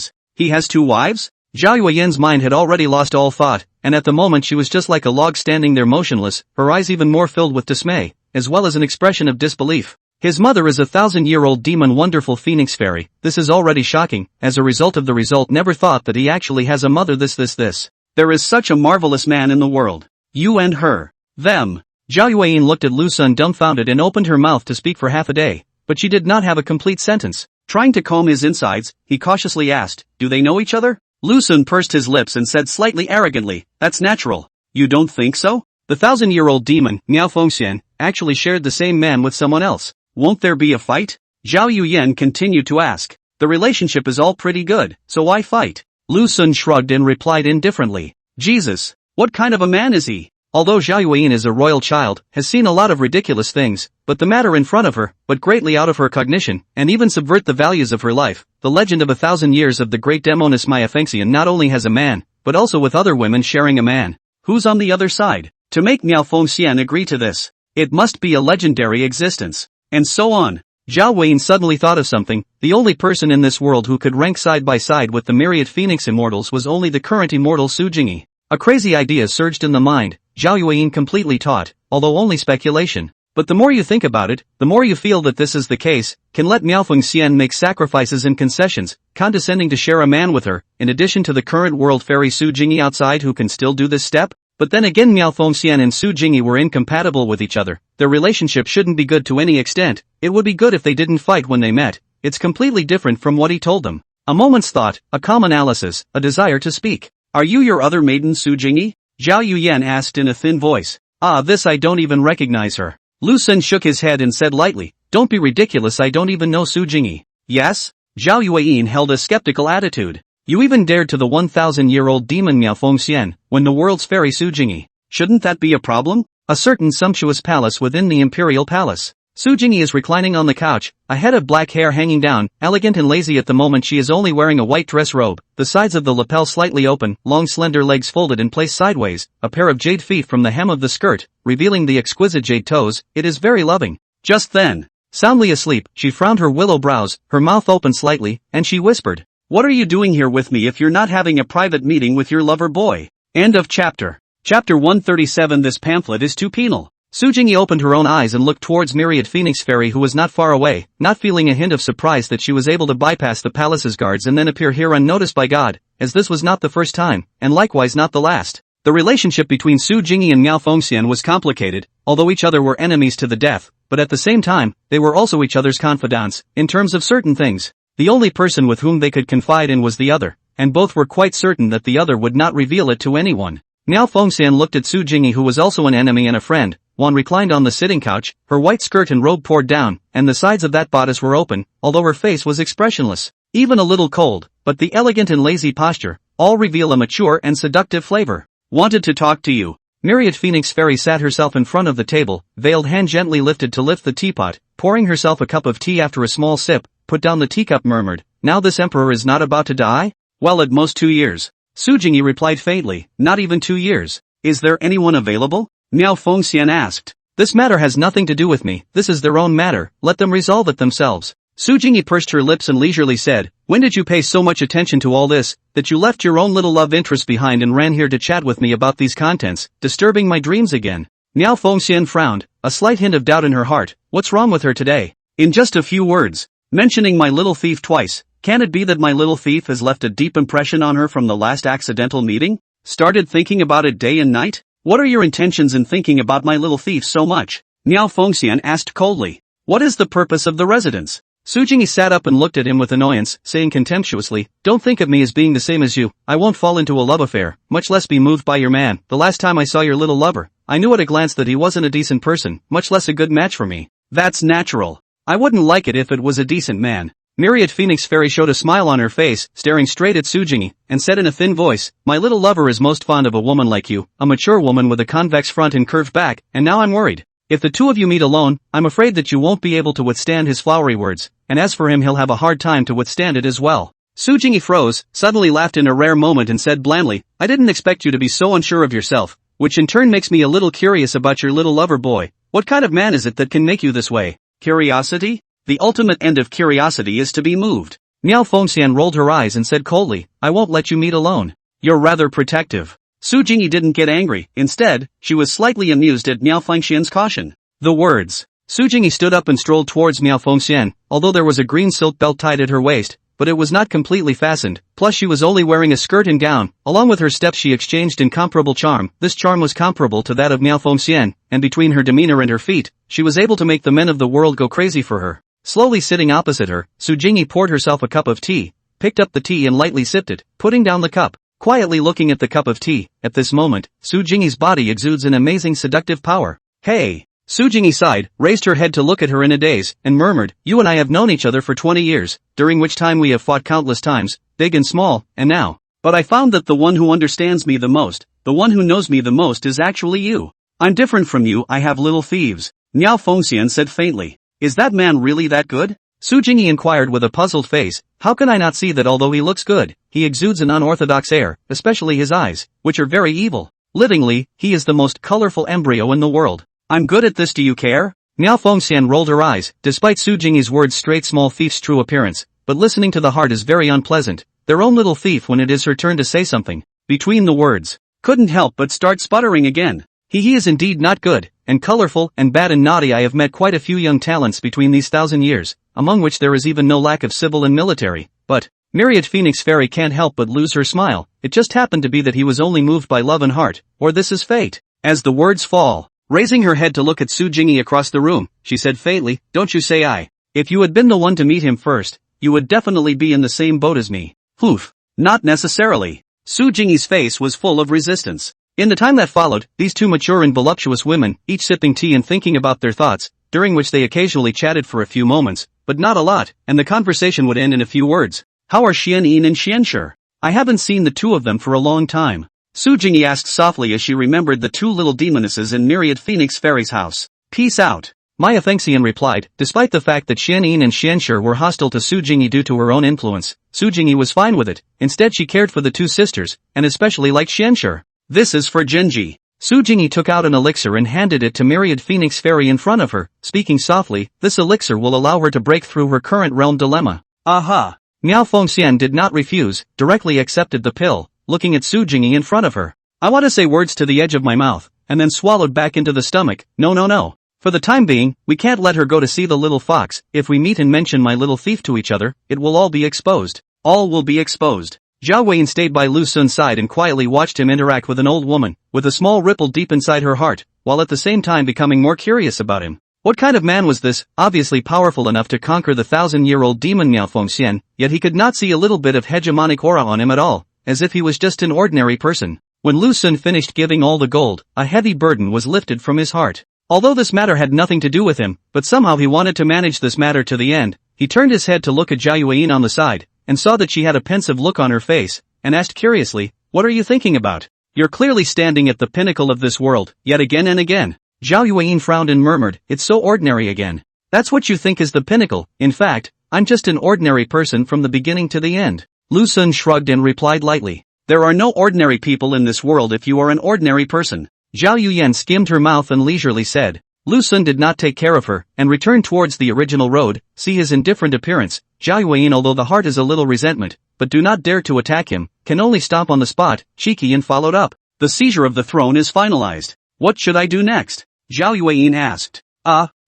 has 2 wives? Zhao Yuyan's mind had already lost all thought, and at the moment she was just like a log standing there motionless, her eyes even more filled with dismay, as well as an expression of disbelief. His mother is a 1,000-year-old demon wonderful phoenix fairy. This is already shocking. As a result of the result, never thought that he actually has a mother. This. There is such a marvelous man in the world. You and her. Them. Zhao Yuan looked at Lu Sun dumbfounded and opened her mouth to speak for half a day, but she did not have a complete sentence. Trying to comb his insides, he cautiously asked, do they know each other? Lu Sun pursed his lips and said slightly arrogantly, that's natural. You don't think so? The 1,000-year-old demon, Miao Fengxian, actually shared the same man with someone else. Won't there be a fight? Zhao Yuyan continued to ask. The relationship is all pretty good, so why fight? Lu Sun shrugged and replied indifferently. Jesus, what kind of a man is he? Although Zhao Yuan is a royal child, has seen a lot of ridiculous things, but the matter in front of her, but greatly out of her cognition, and even subvert the values of her life, the legend of 1,000 years of the great Demoness Maya Fengxian not only has a man, but also with other women sharing a man. Who's on the other side? To make Miao Fengxian agree to this, it must be a legendary existence. And so on. Zhao Yuan suddenly thought of something. The only person in this world who could rank side by side with the myriad phoenix immortals was only the current immortal Su Jingyi. A crazy idea surged in the mind. Zhao Yuan completely taught, although only speculation. But the more you think about it, the more you feel that this is the case. Can let Miao Fengxian make sacrifices and concessions, condescending to share a man with her, in addition to the current world fairy Su Jingyi outside who can still do this step? But then again, Miao Fengxian and Su Jingyi were incompatible with each other. Their relationship shouldn't be good to any extent. It would be good if they didn't fight when they met. It's completely different from what he told them. A moment's thought, a calm analysis, a desire to speak. Are you your other maiden Su Jingyi? Zhao Yuyan asked in a thin voice. This I don't even recognize her. Lu Sen shook his head and said lightly, don't be ridiculous, I don't even know Su Jingyi. Yes? Zhao Yuan held a skeptical attitude. You even dared to the 1,000-year-old demon Miao Fengxian, when the world's fairy Su Jingyi. Shouldn't that be a problem? A certain sumptuous palace within the imperial palace. Su Jingyi is reclining on the couch, a head of black hair hanging down, elegant and lazy at the moment. She is only wearing a white dress robe, the sides of the lapel slightly open, long slender legs folded and placed sideways, a pair of jade feet from the hem of the skirt, revealing the exquisite jade toes. It is very loving. Just then, soundly asleep, she frowned her willow brows, her mouth opened slightly, and she whispered, what are you doing here with me if you're not having a private meeting with your lover boy? End of chapter. Chapter 137. This pamphlet is too penal. Su Jingyi opened her own eyes and looked towards myriad phoenix fairy who was not far away, not feeling a hint of surprise that she was able to bypass the palace's guards and then appear here unnoticed by God, as this was not the first time, and likewise not the last. The relationship between Su Jingyi and Miao Fengxian was complicated, although each other were enemies to the death, but at the same time, they were also each other's confidants, in terms of certain things. The only person with whom they could confide in was the other, and both were quite certain that the other would not reveal it to anyone. Miao Fengxian looked at Su Jingyi, who was also an enemy and a friend. One reclined on the sitting couch, her white skirt and robe poured down, and the sides of that bodice were open, although her face was expressionless, even a little cold, but the elegant and lazy posture, all reveal a mature and seductive flavor. Wanted to talk to you. Myriad Phoenix Fairy sat herself in front of the table, veiled hand gently lifted to lift the teapot, pouring herself a cup of tea. After a small sip, put down the teacup, murmured, now this emperor is not about to die? Well, at most 2 years. Su Jingyi replied faintly, not even 2 years. Is there anyone available? Miao Fengxian asked. This matter has nothing to do with me, this is their own matter, let them resolve it themselves. Su Jingyi pursed her lips and leisurely said, when did you pay so much attention to all this, that you left your own little love interest behind and ran here to chat with me about these contents, disturbing my dreams again? Miao Fengxian frowned, a slight hint of doubt in her heart. What's wrong with her today? In just a few words, mentioning my little thief twice, can it be that my little thief has left a deep impression on her from the last accidental meeting? Started thinking about it day and night? What are your intentions in thinking about my little thief so much? Miao Fengxian asked coldly. What is the purpose of the residence? Su Jingyi sat up and looked at him with annoyance, saying contemptuously, don't think of me as being the same as you. I won't fall into a love affair, much less be moved by your man. The last time I saw your little lover, I knew at a glance that he wasn't a decent person, much less a good match for me. That's natural. I wouldn't like it if it was a decent man. Myriad Phoenix Fairy showed a smile on her face, staring straight at Su Jingyi, and said in a thin voice, my little lover is most fond of a woman like you, a mature woman with a convex front and curved back, and now I'm worried. If the two of you meet alone, I'm afraid that you won't be able to withstand his flowery words, and as for him, he'll have a hard time to withstand it as well. Su Jingyi froze, suddenly laughed in a rare moment and said blandly, I didn't expect you to be so unsure of yourself, which in turn makes me a little curious about your little lover boy. What kind of man is it that can make you this way? Curiosity? The ultimate end of curiosity is to be moved. Miao Fengxian rolled her eyes and said coldly, I won't let you meet alone. You're rather protective. Su Jingyi didn't get angry, instead, she was slightly amused at Miao Fengxian's caution. The words. Su Jingyi stood up and strolled towards Miao Fengxian, although there was a green silk belt tied at her waist, but it was not completely fastened, plus she was only wearing a skirt and gown. Along with her steps she exchanged incomparable charm. This charm was comparable to that of Miao Fengxian, and between her demeanor and her feet, she was able to make the men of the world go crazy for her. Slowly sitting opposite her, Su Jingyi poured herself a cup of tea, picked up the tea and lightly sipped it, putting down the cup, quietly looking at the cup of tea. At this moment, Su Jingyi's body exudes an amazing seductive power. Hey! Su Jingyi sighed, raised her head to look at her in a daze, and murmured, You and I have known each other for 20 years, during which time we have fought countless times, big and small, and now. But I found that the one who understands me the most, the one who knows me the most is actually you. I'm different from you, I have little thieves. Miao Fengxian said faintly. Is that man really that good? Su Jingyi inquired with a puzzled face, how can I not see that although he looks good, he exudes an unorthodox air, especially his eyes, which are very evil. Livingly, he is the most colorful embryo in the world. I'm good at this, do you care? Miao Fengxian rolled her eyes, despite Su Jingyi's words straight small thief's true appearance, but listening to the heart is very unpleasant, their own little thief when it is her turn to say something. Between the words. Couldn't help but start sputtering again. He is indeed not good, and colorful, and bad and naughty. I have met quite a few young talents between these 1,000 years, among which there is even no lack of civil and military, but, Myriad Phoenix Fairy can't help but lose her smile. It just happened to be that he was only moved by love and heart, or this is fate. As the words fall, raising her head to look at Su Jingyi across the room, she said faintly, don't you say I. If you had been the one to meet him first, you would definitely be in the same boat as me. Poof. Not necessarily. Su Jingyi's face was full of resistance. In the time that followed, these two mature and voluptuous women, each sipping tea and thinking about their thoughts, during which they occasionally chatted for a few moments, but not a lot, and the conversation would end in a few words. How are Xianyin and Xianshi? I haven't seen the two of them for a long time. Su Jingyi asked softly as she remembered the two little demonesses in Myriad Phoenix Fairy's house. Peace out. Maya Fengxian replied, despite the fact that Xianyin and Xianshi were hostile to Su Jingyi due to her own influence, Su Jingyi was fine with it. Instead she cared for the two sisters, and especially liked Xianshi. This is for Genji. Su Jingyi took out an elixir and handed it to Myriad Phoenix Fairy in front of her, speaking softly, this elixir will allow her to break through her current realm dilemma. Aha! Miao Fengxian did not refuse, directly accepted the pill, looking at Su Jingyi in front of her. I want to say words to the edge of my mouth, and then swallowed back into the stomach. No. For the time being, we can't let her go to see the little fox. If we meet and mention my little thief to each other, it will all be exposed. All will be exposed. Zhao Weiyin stayed by Lu Sun's side and quietly watched him interact with an old woman, with a small ripple deep inside her heart, while at the same time becoming more curious about him. What kind of man was this, obviously powerful enough to conquer the 1,000-year-old demon Miao Fengxian, yet he could not see a little bit of hegemonic aura on him at all, as if he was just an ordinary person. When Lu Sun finished giving all the gold, a heavy burden was lifted from his heart. Although this matter had nothing to do with him, but somehow he wanted to manage this matter to the end, he turned his head to look at Zhao Weiyin on the side, and saw that she had a pensive look on her face, and asked curiously, what are you thinking about? You're clearly standing at the pinnacle of this world, yet again and again. Zhao Weiyin frowned and murmured, it's so ordinary again. That's what you think is the pinnacle. In fact, I'm just an ordinary person from the beginning to the end. Lu Sun shrugged and replied lightly, there are no ordinary people in this world if you are an ordinary person. Zhao Yuyan skimmed her mouth and leisurely said. Lu Sun did not take care of her, and returned towards the original road. See his indifferent appearance. Zhao Weiyin, although the heart is a little resentment, but do not dare to attack him, can only stomp on the spot. Shikian followed up. The seizure of the throne is finalized. What should I do next? Zhao Weiyin asked.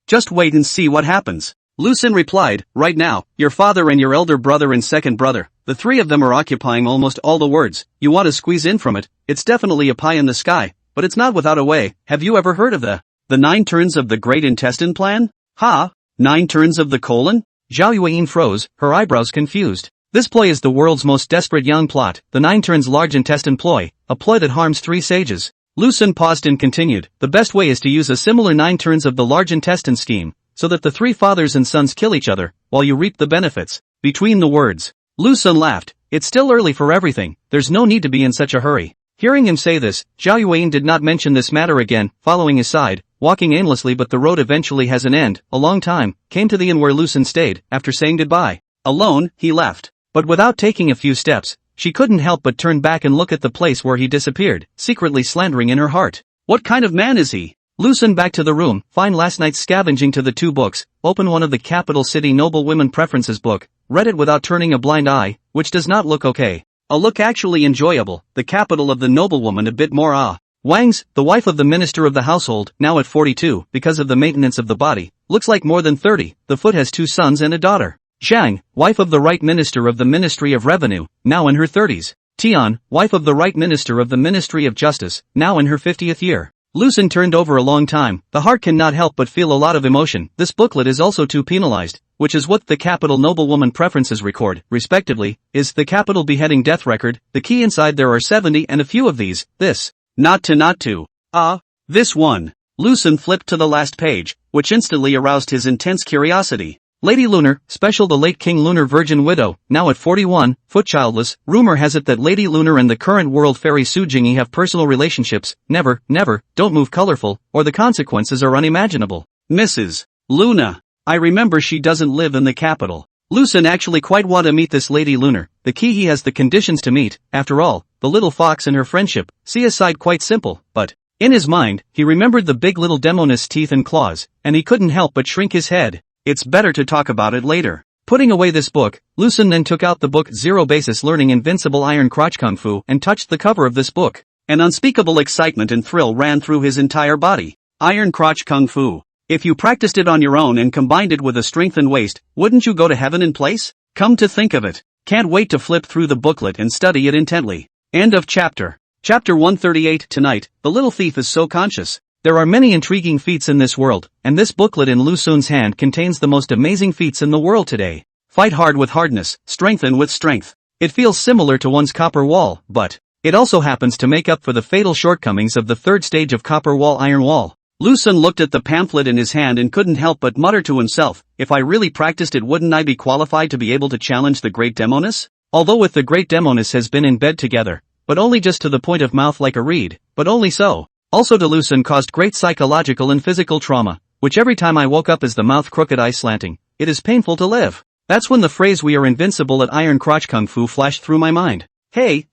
Just wait and see what happens. Lu Sun replied, right now, your father and your elder brother and second brother, the three of them are occupying almost all the words. You want to squeeze in from it. It's definitely a pie in the sky, but it's not without a way. Have you ever heard of the 9 turns of the Great Intestine Plan? 9 turns of the colon? Zhao Weiyin froze, her eyebrows confused. This ploy is the world's most desperate young plot, the 9 turns large intestine ploy, a ploy that harms 3 sages. Lu Sun paused and continued, the best way is to use a similar 9 turns of the large intestine scheme, so that the 3 fathers and sons kill each other, while you reap the benefits. Between the words. Lu Sun laughed, it's still early for everything, there's no need to be in such a hurry. Hearing him say this, Zhao Weiyin did not mention this matter again. Following his side, walking aimlessly, but the road eventually has an end. A long time came to the inn where Lucen stayed. After saying goodbye, alone, he left. But without taking a few steps, she couldn't help but turn back and look at the place where he disappeared, secretly slandering in her heart. What kind of man is he? Lucen back to the room, find last night's scavenging to the 2 books, open one of the capital city noble women preferences book, read it without turning a blind eye, which does not look okay. A look actually enjoyable, the capital of the noblewoman a bit more Wang's, the wife of the minister of the household, now at 42, because of the maintenance of the body, looks like more than 30, the foot has 2 sons and a daughter. Zhang, wife of the right minister of the Ministry of Revenue, now in her 30s. Tian, wife of the right minister of the Ministry of Justice, now in her 50th year. Lucen turned over a long time, the heart cannot help but feel a lot of emotion. This booklet is also too penalized, which is what the capital noblewoman preferences record, respectively, is the capital beheading death record. The key inside there are 70 and a few of these, this. Not to. This one. Lucen flipped to the last page, which instantly aroused his intense curiosity. Lady Lunar, special the late King Lunar virgin widow, now at 41, foot childless. Rumor has it that Lady Lunar and the current world fairy Su Jingyi have personal relationships. Never, don't move colorful, or the consequences are unimaginable. Mrs. Luna. I remember she doesn't live in the capital. Lucen actually quite want to meet this Lady Lunar. The key, he has the conditions to meet. After all, the little fox and her friendship. See his side quite simple, but in his mind, he remembered the big little Demoness teeth and claws, and he couldn't help but shrink his head. It's better to talk about it later. Putting away this book, Lucen then took out the book Zero Basis Learning Invincible Iron Crotch Kung Fu and touched the cover of this book. An unspeakable excitement and thrill ran through his entire body. Iron Crotch Kung Fu. If you practiced it on your own and combined it with a strengthened waist, wouldn't you go to heaven in place? Come to think of it. Can't wait to flip through the booklet and study it intently. End of chapter. Chapter 138. Tonight, the little thief is so conscious. There are many intriguing feats in this world, and this booklet in Lucen's hand contains the most amazing feats in the world today. Fight hard with hardness, strengthen with strength. It feels similar to one's copper wall, but it also happens to make up for the fatal shortcomings of the 3rd stage of copper wall iron wall. Lucen looked at the pamphlet in his hand and couldn't help but mutter to himself, if I really practiced it, wouldn't I be qualified to be able to challenge the great Demoness? Although with the great Demoness has been in bed together, but only just to the point of mouth like a reed, but only so. Also to Lucen caused great psychological and physical trauma, which every time I woke up is the mouth crooked, eye slanting. It is painful to live. That's when the phrase we are invincible at Iron Crotch Kung Fu flashed through my mind. Hey.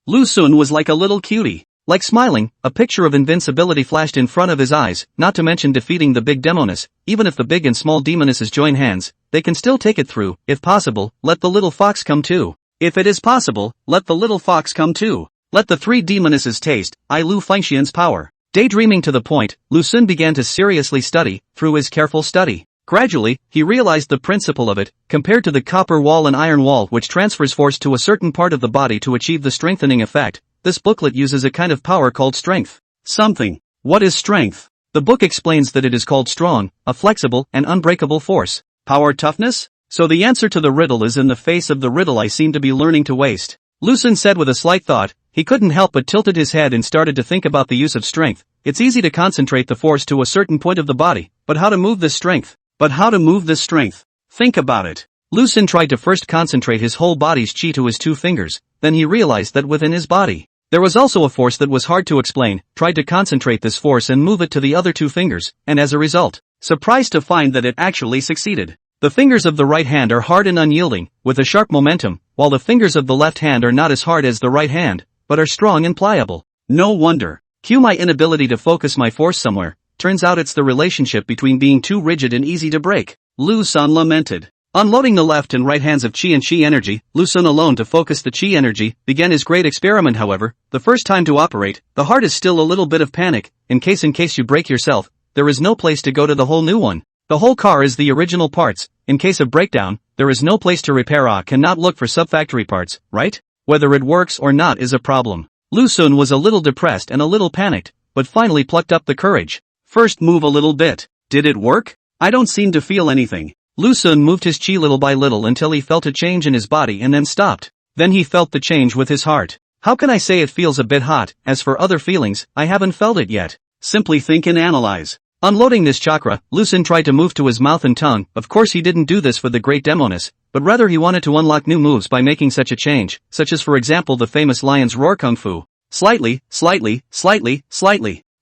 Lucen was like a little cutie. Like smiling, a picture of invincibility flashed in front of his eyes, not to mention defeating the big Demoness. Even if the big and small Demonesses join hands, they can still take it through. If possible, let the little fox come too. If it is possible, let the little fox come too. Let the 3 Demonesses taste Lu Fengxian's power. Daydreaming to the point, Lucen began to seriously study. Through his careful study, gradually, he realized the principle of it, compared to the copper wall and iron wall which transfers force to a certain part of the body to achieve the strengthening effect. This booklet uses a kind of power called strength. Something. What is strength? The book explains that it is called strong, a flexible and unbreakable force. Power, toughness? So the answer to the riddle is in the face of the riddle I seem to be learning to waste. Lucen said with a slight thought. He couldn't help but tilted his head and started to think about the use of strength. It's easy to concentrate the force to a certain point of the body, but how to move this strength? Think about it. Lucen tried to first concentrate his whole body's chi to his 2 fingers, then he realized that within his body, there was also a force that was hard to explain, tried to concentrate this force and move it to the other 2 fingers, and as a result, surprised to find that it actually succeeded. The fingers of the right hand are hard and unyielding, with a sharp momentum, while the fingers of the left hand are not as hard as the right hand, but are strong and pliable. No wonder. Cue my inability to focus my force somewhere. Turns out it's the relationship between being too rigid and easy to break. Lucen lamented. Unloading the left and right hands of chi and chi energy, Lucen alone to focus the chi energy, began his great experiment. However, the first time to operate, the heart is still a little bit of panic. In case you break yourself, there is no place to go to the whole new one. The whole car is the original parts. In case of breakdown, there is no place to repair. Cannot look for sub-factory parts, right? Whether it works or not is a problem. Lucen was a little depressed and a little panicked, but finally plucked up the courage. First move a little bit. Did it work? I don't seem to feel anything. Lucen moved his chi little by little until he felt a change in his body and then stopped. Then he felt the change with his heart. How can I say it feels a bit hot? As for other feelings, I haven't felt it yet. Simply think and analyze. Unloading this chakra, Lucen tried to move to his mouth and tongue. Of course he didn't do this for the great Demoness, but rather he wanted to unlock new moves by making such a change, such as for example the famous lion's roar kung fu. Slightly.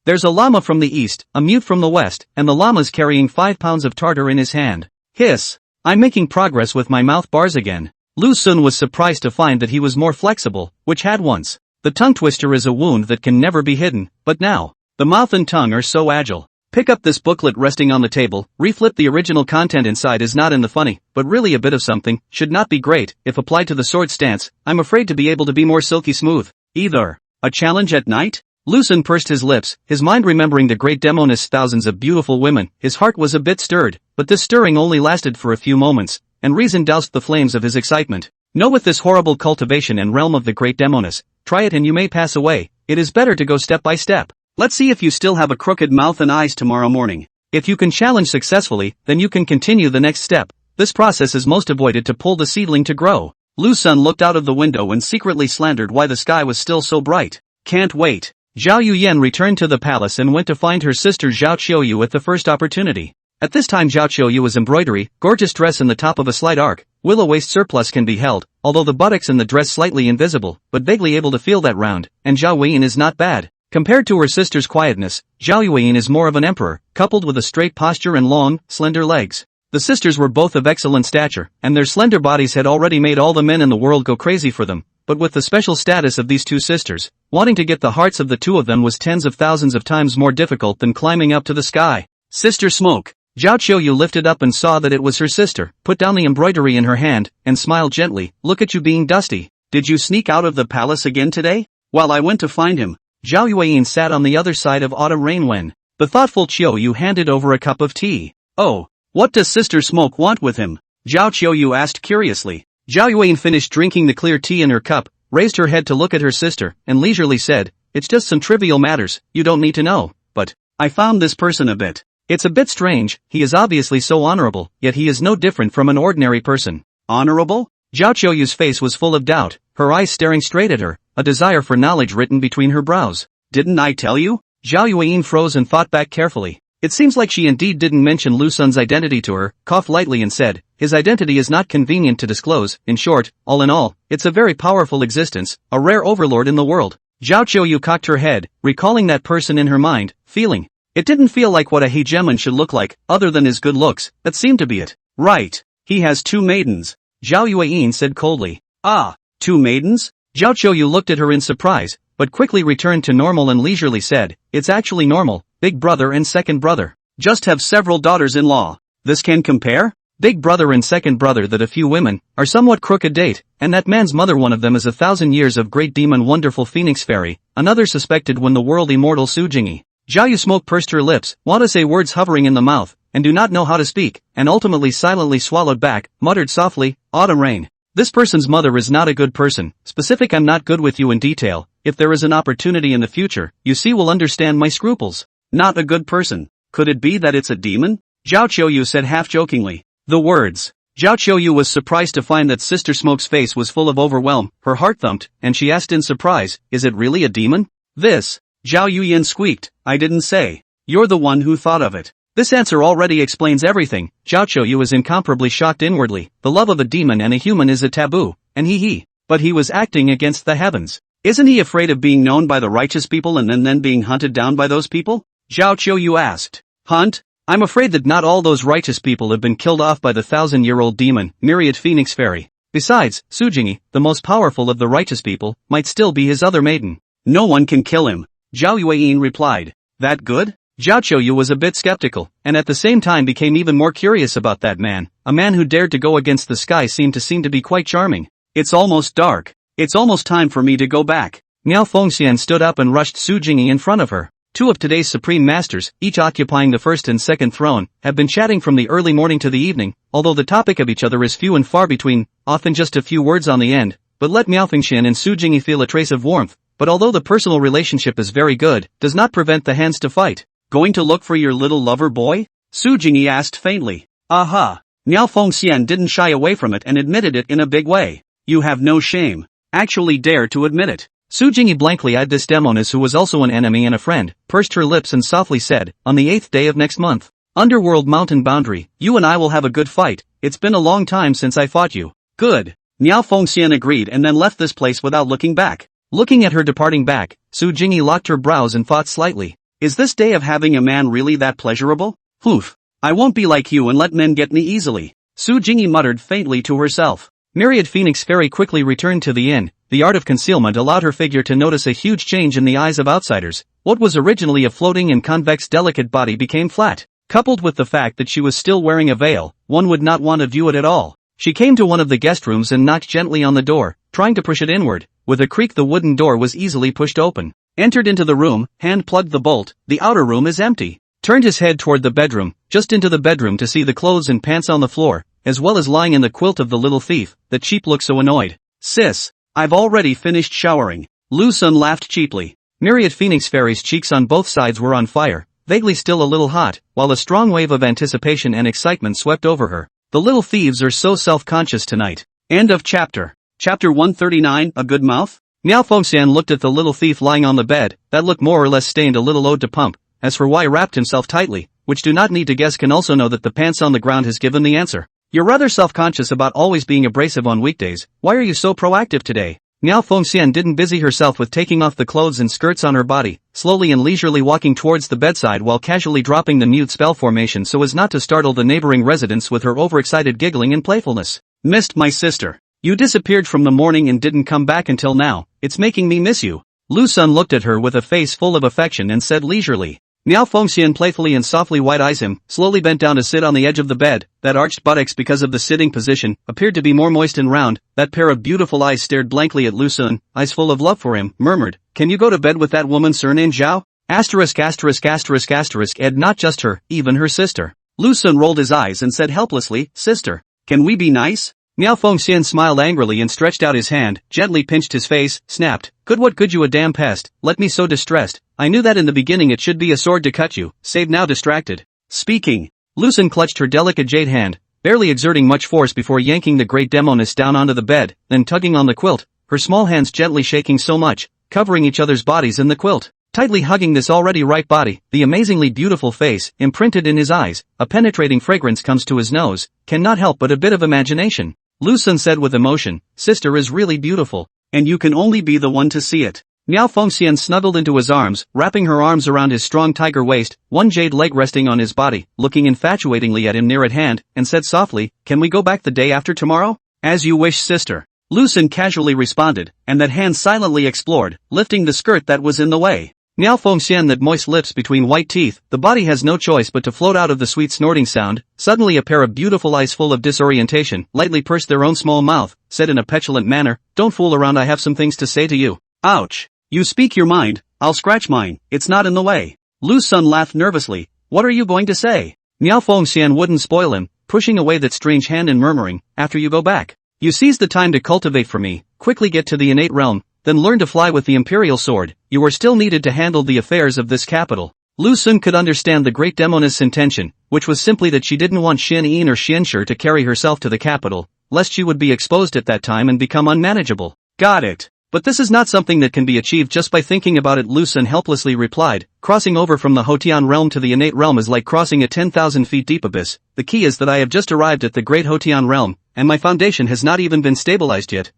There's a llama from the east, a mute from the west, and the llama's carrying 5 pounds of tartar in his hand. Hiss. I'm making progress with my mouth bars again. Lu Sun was surprised to find that he was more flexible, which had once. The tongue twister is a wound that can never be hidden, but now, the mouth and tongue are so agile. Pick up this booklet resting on the table, reflip the original content inside is not in the funny, but really a bit of something, should not be great, if applied to the sword stance, I'm afraid to be able to be more silky smooth. Either. A challenge at night? Lu Sun pursed his lips, his mind remembering the great Demoness thousands of beautiful women, his heart was a bit stirred, but this stirring only lasted for a few moments, and reason doused the flames of his excitement. No, with this horrible cultivation and realm of the great Demoness, try it and you may pass away, it is better to go step by step. Let's see if you still have a crooked mouth and eyes tomorrow morning. If you can challenge successfully, then you can continue the next step. This process is most avoided to pull the seedling to grow. Lu Sun looked out of the window and secretly slandered why the sky was still so bright. Can't wait. Zhao Yuyan returned to the palace and went to find her sister Zhao Qiuyu at the first opportunity. At this time Zhao Qiuyu was embroidery, gorgeous dress in the top of a slight arc, willow waist surplus can be held, although the buttocks in the dress slightly invisible, but vaguely able to feel that round, and Zhao Yuyan is not bad. Compared to her sister's quietness, Zhao Yuyan is more of an emperor, coupled with a straight posture and long, slender legs. The sisters were both of excellent stature, and their slender bodies had already made all the men in the world go crazy for them, but with the special status of these two sisters, wanting to get the hearts of the two of them was tens of thousands of times more difficult than climbing up to the sky. Sister Smoke. Zhao Qiuyu lifted up and saw that it was her sister, put down the embroidery in her hand, and smiled gently. Look at you being dusty. Did you sneak out of the palace again today? While I went to find him. Zhao Yuan sat on the other side of Autumn Rain when the thoughtful Qiuyu handed over a cup of tea. Oh, what does Sister Smoke want with him? Zhao Qiuyu asked curiously. Zhao Yuan finished drinking the clear tea in her cup, raised her head to look at her sister, and leisurely said, it's just some trivial matters, you don't need to know, but I found this person a bit. It's a bit strange, he is obviously so honorable, yet he is no different from an ordinary person. Honorable? Zhao Qiuyu's face was full of doubt, her eyes staring straight at her, a desire for knowledge written between her brows. Didn't I tell you? Zhao Yuan froze and thought back carefully. It seems like she indeed didn't mention Lu Sun's identity to her, coughed lightly and said, his identity is not convenient to disclose. In short, all in all, it's a very powerful existence, a rare overlord in the world. Zhao Qiuyu cocked her head, recalling that person in her mind, feeling. It didn't feel like what a hegemon should look like, other than his good looks, that seemed to be it. Right. He has 2 maidens. Zhao Yuan said coldly. Ah, 2 maidens? Zhao Qiuyu looked at her in surprise, but quickly returned to normal and leisurely said, it's actually normal, big brother and second brother. Just have several daughters-in-law. This can compare? Big brother and second brother that a few women are somewhat crooked date, and that man's mother one of them is 1,000 years of great demon wonderful phoenix fairy, another suspected when the world immortal Su Jingyi. Zhao Yu Smoke pursed her lips, want to say words hovering in the mouth, and do not know how to speak, and ultimately silently swallowed back, muttered softly, Autumn Rain. This person's mother is not a good person, specific I'm not good with you in detail, if there is an opportunity in the future, you see will understand my scruples. Not a good person. Could it be that it's a demon? Zhao Qiuyu said half-jokingly. The words. Zhao Qiuyu was surprised to find that Sister Smoke's face was full of overwhelm, her heart thumped, and she asked in surprise, is it really a demon? This. Zhao Yuyan squeaked, I didn't say. You're the one who thought of it. This answer already explains everything. Zhao Qiuyu is incomparably shocked inwardly. The love of a demon and a human is a taboo, and but he was acting against the heavens. Isn't he afraid of being known by the righteous people and then being hunted down by those people? Zhao Qiuyu asked. Hunt? I'm afraid that not all those righteous people have been killed off by the 1,000-year-old demon, myriad phoenix fairy. Besides, Su Jingyi, the most powerful of the righteous people, might still be his other maiden. No one can kill him. Zhao Yuan replied. That good? Zhao Qiuyu was a bit skeptical, and at the same time became even more curious about that man. A man who dared to go against the sky seemed to be quite charming. It's almost dark. It's almost time for me to go back. Miao Fengxian stood up and rushed Su Jingyi in front of her. 2 of today's supreme masters, each occupying the first and second throne, have been chatting from the early morning to the evening, although the topic of each other is few and far between, often just a few words on the end, but let Miao Fengxian and Su Jingyi feel a trace of warmth, but although the personal relationship is very good, does not prevent the hands to fight. Going to look for your little lover boy? Su Jingyi asked faintly. Aha. Miao Fengxian didn't shy away from it and admitted it in a big way. You have no shame. Actually dare to admit it. Su Jingyi blankly eyed this Demoness who was also an enemy and a friend, pursed her lips and softly said, on the 8th day of next month. Underworld mountain boundary, you and I will have a good fight, it's been a long time since I fought you. Good. Miao Fengxian agreed and then left this place without looking back. Looking at her departing back, Su Jingyi locked her brows and thought slightly. Is this day of having a man really that pleasurable? Oof. I won't be like you and let men get me easily. Su Jingyi muttered faintly to herself. Myriad Phoenix Fairy quickly returned to the inn. The art of concealment allowed her figure to notice a huge change in the eyes of outsiders. What was originally a floating and convex delicate body became flat. Coupled with the fact that she was still wearing a veil, one would not want to view it at all. She came to one of the guest rooms and knocked gently on the door, trying to push it inward. With a creak the wooden door was easily pushed open. Entered into the room, hand plugged the bolt. The outer room is empty. Turned his head toward the bedroom, just into the bedroom to see the clothes and pants on the floor, as well as lying in the quilt of the little thief. The cheap looked so annoyed. Sis, I've already finished showering. Lu Sun laughed cheaply. Myriad Phoenix Fairy's cheeks on both sides were on fire, vaguely still a little hot, while a strong wave of anticipation and excitement swept over her. The little thieves are so self-conscious tonight. End of chapter. Chapter 139, A Good Mouth? Miao Fengxian looked at the little thief lying on the bed, that looked more or less stained a little ode to pump. As for why he wrapped himself tightly, which do not need to guess can also know that the pants on the ground has given the answer. You're rather self-conscious about always being abrasive on weekdays. Why are you so proactive today? Miao Fengxian didn't busy herself with taking off the clothes and skirts on her body, slowly and leisurely walking towards the bedside while casually dropping the mute spell formation so as not to startle the neighboring residents with her overexcited giggling and playfulness. Missed my sister. You disappeared from the morning and didn't come back until now. It's making me miss you. Lu Sun looked at her with a face full of affection and said leisurely. Miao Fengxian playfully and softly wide-eyes him, slowly bent down to sit on the edge of the bed. That arched buttocks because of the sitting position, appeared to be more moist and round. That pair of beautiful eyes stared blankly at Lu Sun, eyes full of love for him, murmured, Can you go to bed with that woman surnamed Zhao? And not just her, even her sister. Lu Sun rolled his eyes and said helplessly, Sister, can we be nice? Miao Fengxian smiled angrily and stretched out his hand, gently pinched his face, snapped, Good what good you a damn pest, let me so distressed. I knew that in the beginning it should be a sword to cut you, save now distracted. Speaking. Lu Sun clutched her delicate jade hand, barely exerting much force before yanking the great Demoness down onto the bed, then tugging on the quilt, her small hands gently shaking so much, covering each other's bodies in the quilt. Tightly hugging this already ripe body, the amazingly beautiful face, imprinted in his eyes, a penetrating fragrance comes to his nose, cannot help but a bit of imagination. Lu Sun said with emotion, Sister is really beautiful, and you can only be the one to see it. Miao Fengxian snuggled into his arms, wrapping her arms around his strong tiger waist, one jade leg resting on his body, looking infatuatingly at him near at hand, and said softly, Can we go back the day after tomorrow? As you wish, sister. Lu Sun casually responded, and that hand silently explored, lifting the skirt that was in the way. Miao Fengxian that moist lips between white teeth, the body has no choice but to float out of the sweet snorting sound. Suddenly a pair of beautiful eyes full of disorientation, lightly pursed their own small mouth, said in a petulant manner, Don't fool around, I have some things to say to you. Ouch. You speak your mind, I'll scratch mine, it's not in the way. Lu Sun laughed nervously, What are you going to say? Miao Fengxian wouldn't spoil him, pushing away that strange hand and murmuring, After you go back. You seize the time to cultivate for me, quickly get to the innate realm, then learn to fly with the imperial sword. You are still needed to handle the affairs of this capital. Lu Sun could understand the great Demoness' intention, which was simply that she didn't want Xin Yin or Xianshi to carry herself to the capital, lest she would be exposed at that time and become unmanageable. Got it. But this is not something that can be achieved just by thinking about it, Lu Sun helplessly replied. Crossing over from the Hotian realm to the innate realm is like crossing a 10,000 feet deep abyss. The key is that I have just arrived at the great Hotian realm, and my foundation has not even been stabilized yet.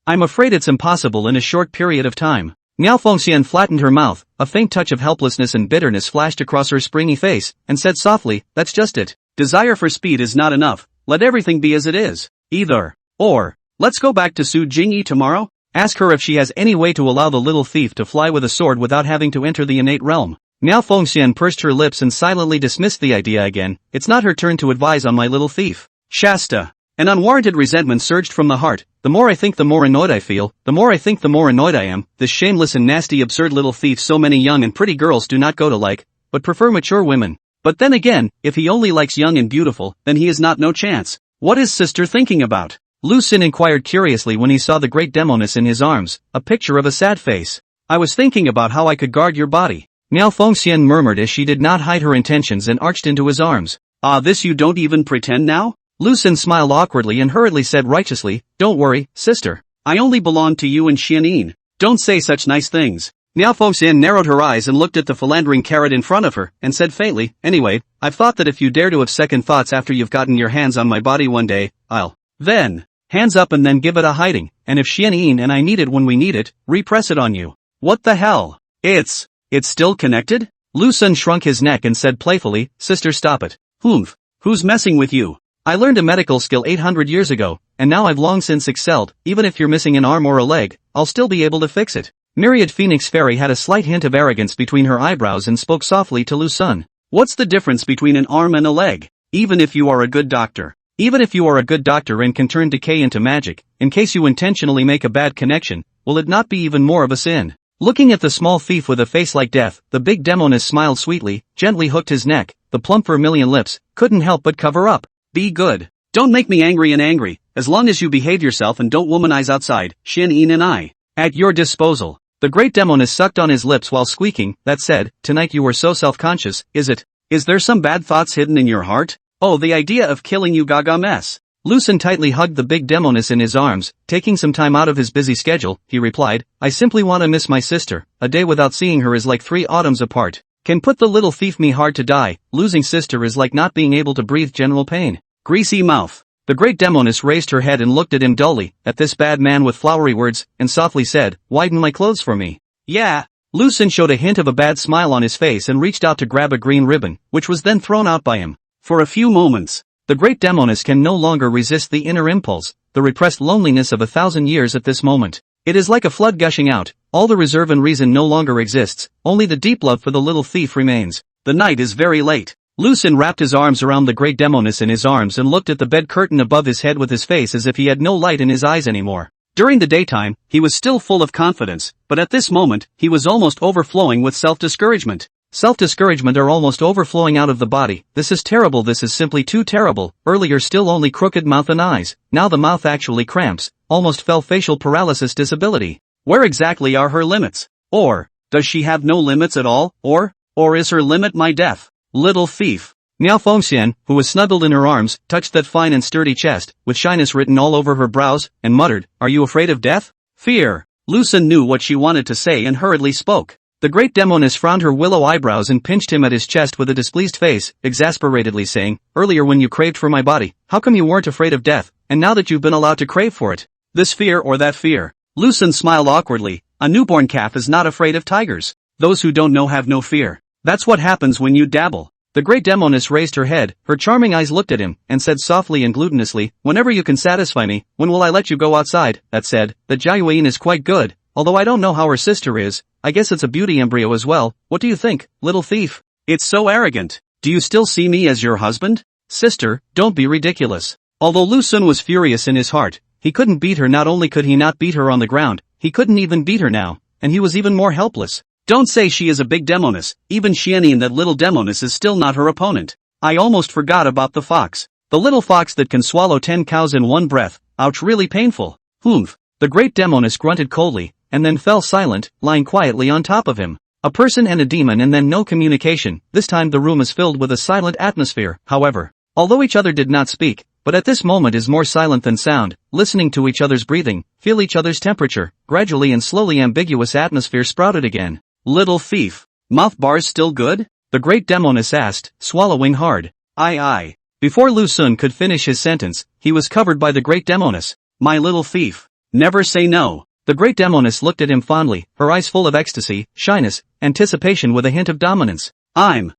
I'm afraid it's impossible in a short period of time. Miao Fengxian flattened her mouth, a faint touch of helplessness and bitterness flashed across her springy face, and said softly, That's just it. Desire for speed is not enough. Let everything be as it is. Either. Or. Let's go back to Su Jingyi tomorrow? Ask her if she has any way to allow the little thief to fly with a sword without having to enter the innate realm. Miao Fengxian pursed her lips and silently dismissed the idea again. It's not her turn to advise on my little thief. Shasta. An unwarranted resentment surged from the heart. The more I think the more annoyed I feel, the more I think the more annoyed I am. This shameless and nasty absurd little thief so many young and pretty girls do not go to like, but prefer mature women. But then again, if he only likes young and beautiful, then he is not no chance. What is sister thinking about? Lu Sun inquired curiously when he saw the great Demoness in his arms, a picture of a sad face. I was thinking about how I could guard your body. Miao Fengxian murmured as she did not hide her intentions and arched into his arms. This you don't even pretend now? Lu Sun smiled awkwardly and hurriedly said righteously, Don't worry, sister. I only belong to you and Xianin. Don't say such nice things. Miao Fengxian narrowed her eyes and looked at the philandering carrot in front of her, and said faintly, Anyway, I've thought that if you dare to have second thoughts after you've gotten your hands on my body one day, I'll. Then. Hands up and then give it a hiding, and if Xianin and I need it when we need it, repress it on you. What the hell? It's. It's still connected? Lu Sun shrunk his neck and said playfully, sister, stop it. Humph. Who's messing with you? I learned a medical skill 800 years ago, and now I've long since excelled. Even if you're missing an arm or a leg, I'll still be able to fix it. Myriad Phoenix Fairy had a slight hint of arrogance between her eyebrows and spoke softly to Lu Sun. What's the difference between an arm and a leg? Even if you are a good doctor. Even if you are a good doctor and can turn decay into magic, in case you intentionally make a bad connection, will it not be even more of a sin? Looking at the small thief with a face like death, the big Demoness smiled sweetly, gently hooked his neck, the plump vermilion lips, couldn't help but cover up. Be good. Don't make me angry, as long as you behave yourself and don't womanize outside, Shin-in and I. At your disposal. The great Demoness sucked on his lips while squeaking, that said, tonight you were so self-conscious, is it? Is there some bad thoughts hidden in your heart? Oh, the idea of killing you, gaga mess. Lu Sun tightly hugged the big Demoness in his arms, taking some time out of his busy schedule, he replied, I simply want to miss my sister, a day without seeing her is like 3 autumns apart. Can put the little thief me hard to die, losing sister is like not being able to breathe general pain. Greasy mouth. The great Demoness raised her head and looked at him dully, at this bad man with flowery words, and softly said, widen my clothes for me. Yeah. Lu Sun showed a hint of a bad smile on his face and reached out to grab a green ribbon, which was then thrown out by him. For a few moments, the great Demoness can no longer resist the inner impulse, the repressed loneliness of 1,000 years at this moment. It is like a flood gushing out, all the reserve and reason no longer exists, only the deep love for the little thief remains. The night is very late. Lu Sun wrapped his arms around the great Demoness in his arms and looked at the bed curtain above his head with his face as if he had no light in his eyes anymore. During the daytime, he was still full of confidence, but at this moment, he was almost overflowing with self-discouragement. Self-discouragement are almost overflowing out of the body. This is terrible, this is simply too terrible. Earlier still only crooked mouth and eyes, now the mouth actually cramps, almost fell facial paralysis disability. Where exactly are her limits? Or, does she have no limits at all? Or is her limit my death? Little thief. Miao Fengxian, who was snuggled in her arms, touched that fine and sturdy chest, with shyness written all over her brows, and muttered, are you afraid of death? Fear. Lu Sun knew what she wanted to say and hurriedly spoke. The great Demoness frowned her willow eyebrows and pinched him at his chest with a displeased face, exasperatedly saying, earlier when you craved for my body, how come you weren't afraid of death, and now that you've been allowed to crave for it? This fear or that fear? Lu Sun smiled awkwardly, a newborn calf is not afraid of tigers. Those who don't know have no fear. That's what happens when you dabble. The great Demoness raised her head, her charming eyes looked at him, and said softly and gluttonously, whenever you can satisfy me, when will I let you go outside? That said, the Jiayuan is quite good, although I don't know how her sister is, I guess it's a beauty embryo as well. What do you think, little thief? It's so arrogant. Do you still see me as your husband? Sister, don't be ridiculous. Although Lu Sun was furious in his heart, he couldn't beat her. Not only could he not beat her on the ground, he couldn't even beat her now, and he was even more helpless. Don't say she is a big Demoness, even Xianyin, that little Demoness is still not her opponent. I almost forgot about the fox. The little fox that can swallow 10 cows in one breath, ouch, really painful. Humph. The great Demoness grunted coldly, and then fell silent, lying quietly on top of him. A person and a demon and then no communication. This time the room is filled with a silent atmosphere, however. Although each other did not speak, but at this moment is more silent than sound, listening to each other's breathing, feel each other's temperature, gradually and slowly ambiguous atmosphere sprouted again. Little thief. Mouth bars still good? The great Demoness asked, swallowing hard. Aye. Before Lu Sun could finish his sentence, he was covered by the great Demoness. My little thief. Never say no. The great Demoness looked at him fondly, her eyes full of ecstasy, shyness, anticipation with a hint of dominance. I'm.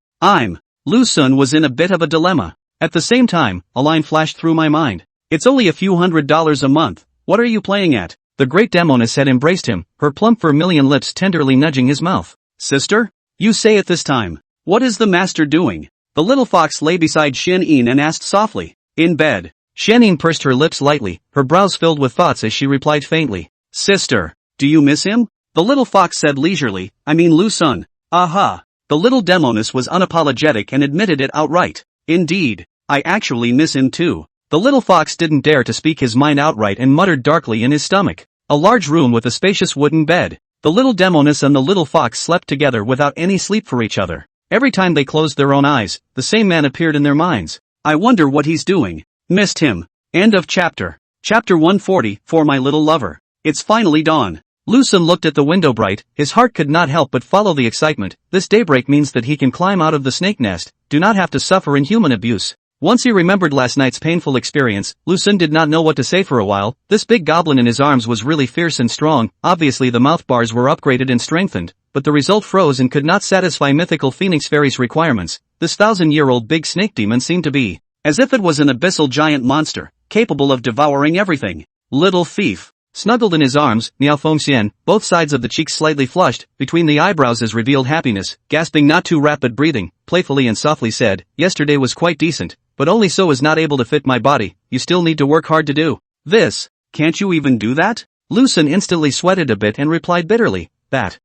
Lu Sun was in a bit of a dilemma. At the same time, a line flashed through my mind. It's only a few $100s a month. What are you playing at? The great Demoness had embraced him, her plump vermilion lips tenderly nudging his mouth. Sister? You say it this time. What is the master doing? The little fox lay beside Shin-in and asked softly. In bed. Shin-in pursed her lips lightly, her brows filled with thoughts as she replied faintly. Sister, do you miss him? The little fox said leisurely, I mean Lu Sun. Aha. The little Demoness was unapologetic and admitted it outright. Indeed, I actually miss him too. The little fox didn't dare to speak his mind outright and muttered darkly in his stomach. A large room with a spacious wooden bed. The little Demoness and the little fox slept together without any sleep for each other. Every time they closed their own eyes, the same man appeared in their minds. I wonder what he's doing. Missed him. End of chapter. Chapter 140, For My Little Lover. It's finally dawn. Lu Sun looked at the window bright, his heart could not help but follow the excitement. This daybreak means that he can climb out of the snake nest, do not have to suffer inhuman abuse. Once he remembered last night's painful experience, Lu Sun did not know what to say for a while. This big goblin in his arms was really fierce and strong, obviously the mouth bars were upgraded and strengthened, but the result froze and could not satisfy mythical phoenix fairy's requirements. This 1,000-year-old big snake demon seemed to be as if it was an abyssal giant monster, capable of devouring everything. Little thief. Snuggled in his arms, Miao Fengxian, both sides of the cheeks slightly flushed, between the eyebrows as revealed happiness, gasping not too rapid breathing, playfully and softly said, yesterday was quite decent, but only so is not able to fit my body, you still need to work hard to do this. Can't you even do that? Lu Sun instantly sweated a bit and replied bitterly, that,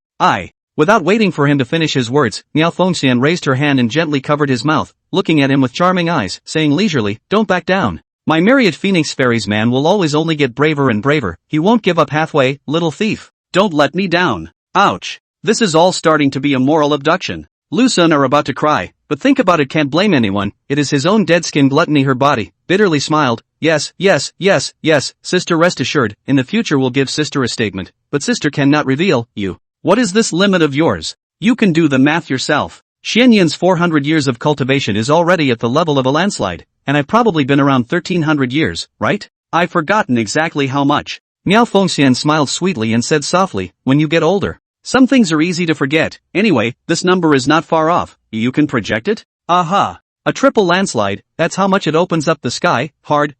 Without waiting for him to finish his words, Miao Fengxian raised her hand and gently covered his mouth, looking at him with charming eyes, saying leisurely, don't back down. My myriad phoenix fairies man will always only get braver and braver, he won't give up halfway, little thief. Don't let me down. Ouch. This is all starting to be a moral abduction. Lu Sun are about to cry, but think about it, can't blame anyone, it is his own dead skin gluttony. Her body bitterly smiled, yes, sister, rest assured, in the future we'll give sister a statement, but sister cannot reveal, you. What is this limit of yours? You can do the math yourself. Xianyan's 400 years of cultivation is already at the level of a landslide, and I've probably been around 1300 years, right? I've forgotten exactly how much. Miao Fengxian smiled sweetly and said softly, when you get older. Some things are easy to forget, anyway, this number is not far off, you can project it? Aha! A triple landslide, that's how much it opens up the sky, hard,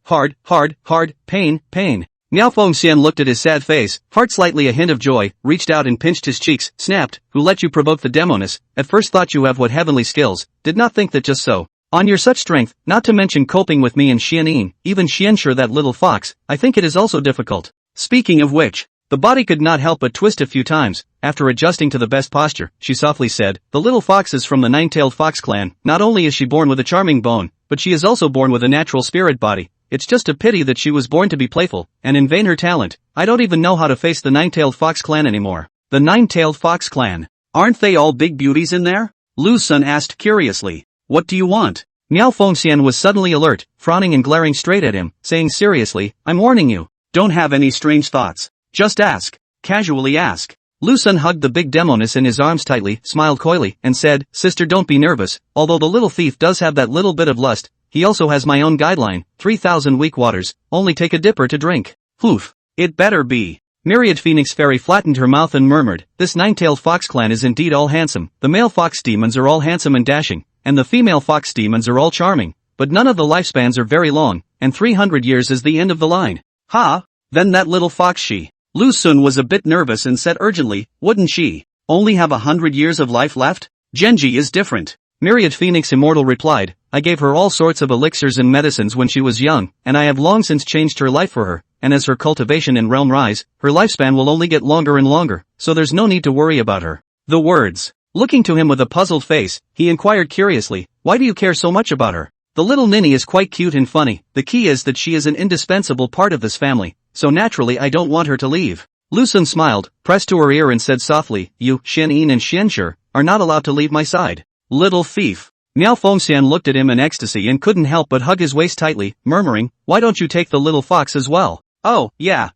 pain. Miao Fengxian looked at his sad face, heart slightly a hint of joy, reached out and pinched his cheeks, snapped, who let you provoke the Demoness, at first thought you have what heavenly skills, did not think that just so. On your such strength, not to mention coping with me and Xianin, even Xianxue that little fox, I think it is also difficult. Speaking of which, the body could not help but twist a few times, after adjusting to the best posture, she softly said, the little fox is from the nine-tailed fox clan, not only is she born with a charming bone, but she is also born with a natural spirit body. It's just a pity that she was born to be playful, and in vain her talent. I don't even know how to face the nine-tailed fox clan anymore. The nine-tailed fox clan? Aren't they all big beauties in there? Lu Sun asked curiously. What do you want? Miao Fengxian was suddenly alert, frowning and glaring straight at him, saying seriously, I'm warning you. Don't have any strange thoughts. Just ask. Casually ask. Lu Sun hugged the big Demoness in his arms tightly, smiled coyly, and said, sister, don't be nervous, although the little thief does have that little bit of lust, he also has my own guideline, 3,000 weak waters, only take a dipper to drink. Poof. It better be. Myriad Phoenix Fairy flattened her mouth and murmured, this nine-tailed fox clan is indeed all handsome, the male fox demons are all handsome and dashing, and the female fox demons are all charming, but none of the lifespans are very long, and 300 years is the end of the line. Ha? Then that little fox she. Lu Sun was a bit nervous and said urgently, wouldn't she only have 100 years of life left? Genji is different. Myriad Phoenix Immortal replied, I gave her all sorts of elixirs and medicines when she was young, and I have long since changed her life for her, and as her cultivation and realm rise, her lifespan will only get longer and longer, so there's no need to worry about her. The words. Looking to him with a puzzled face, he inquired curiously, why do you care so much about her? The little ninny is quite cute and funny, the key is that she is an indispensable part of this family, so naturally I don't want her to leave. Lu Sun smiled, pressed to her ear and said softly, you, Xianyin and Xianxue, are not allowed to leave my side. Little thief. Miao Fengxian looked at him in ecstasy and couldn't help but hug his waist tightly, murmuring, why don't you take the little fox as well? Oh, yeah.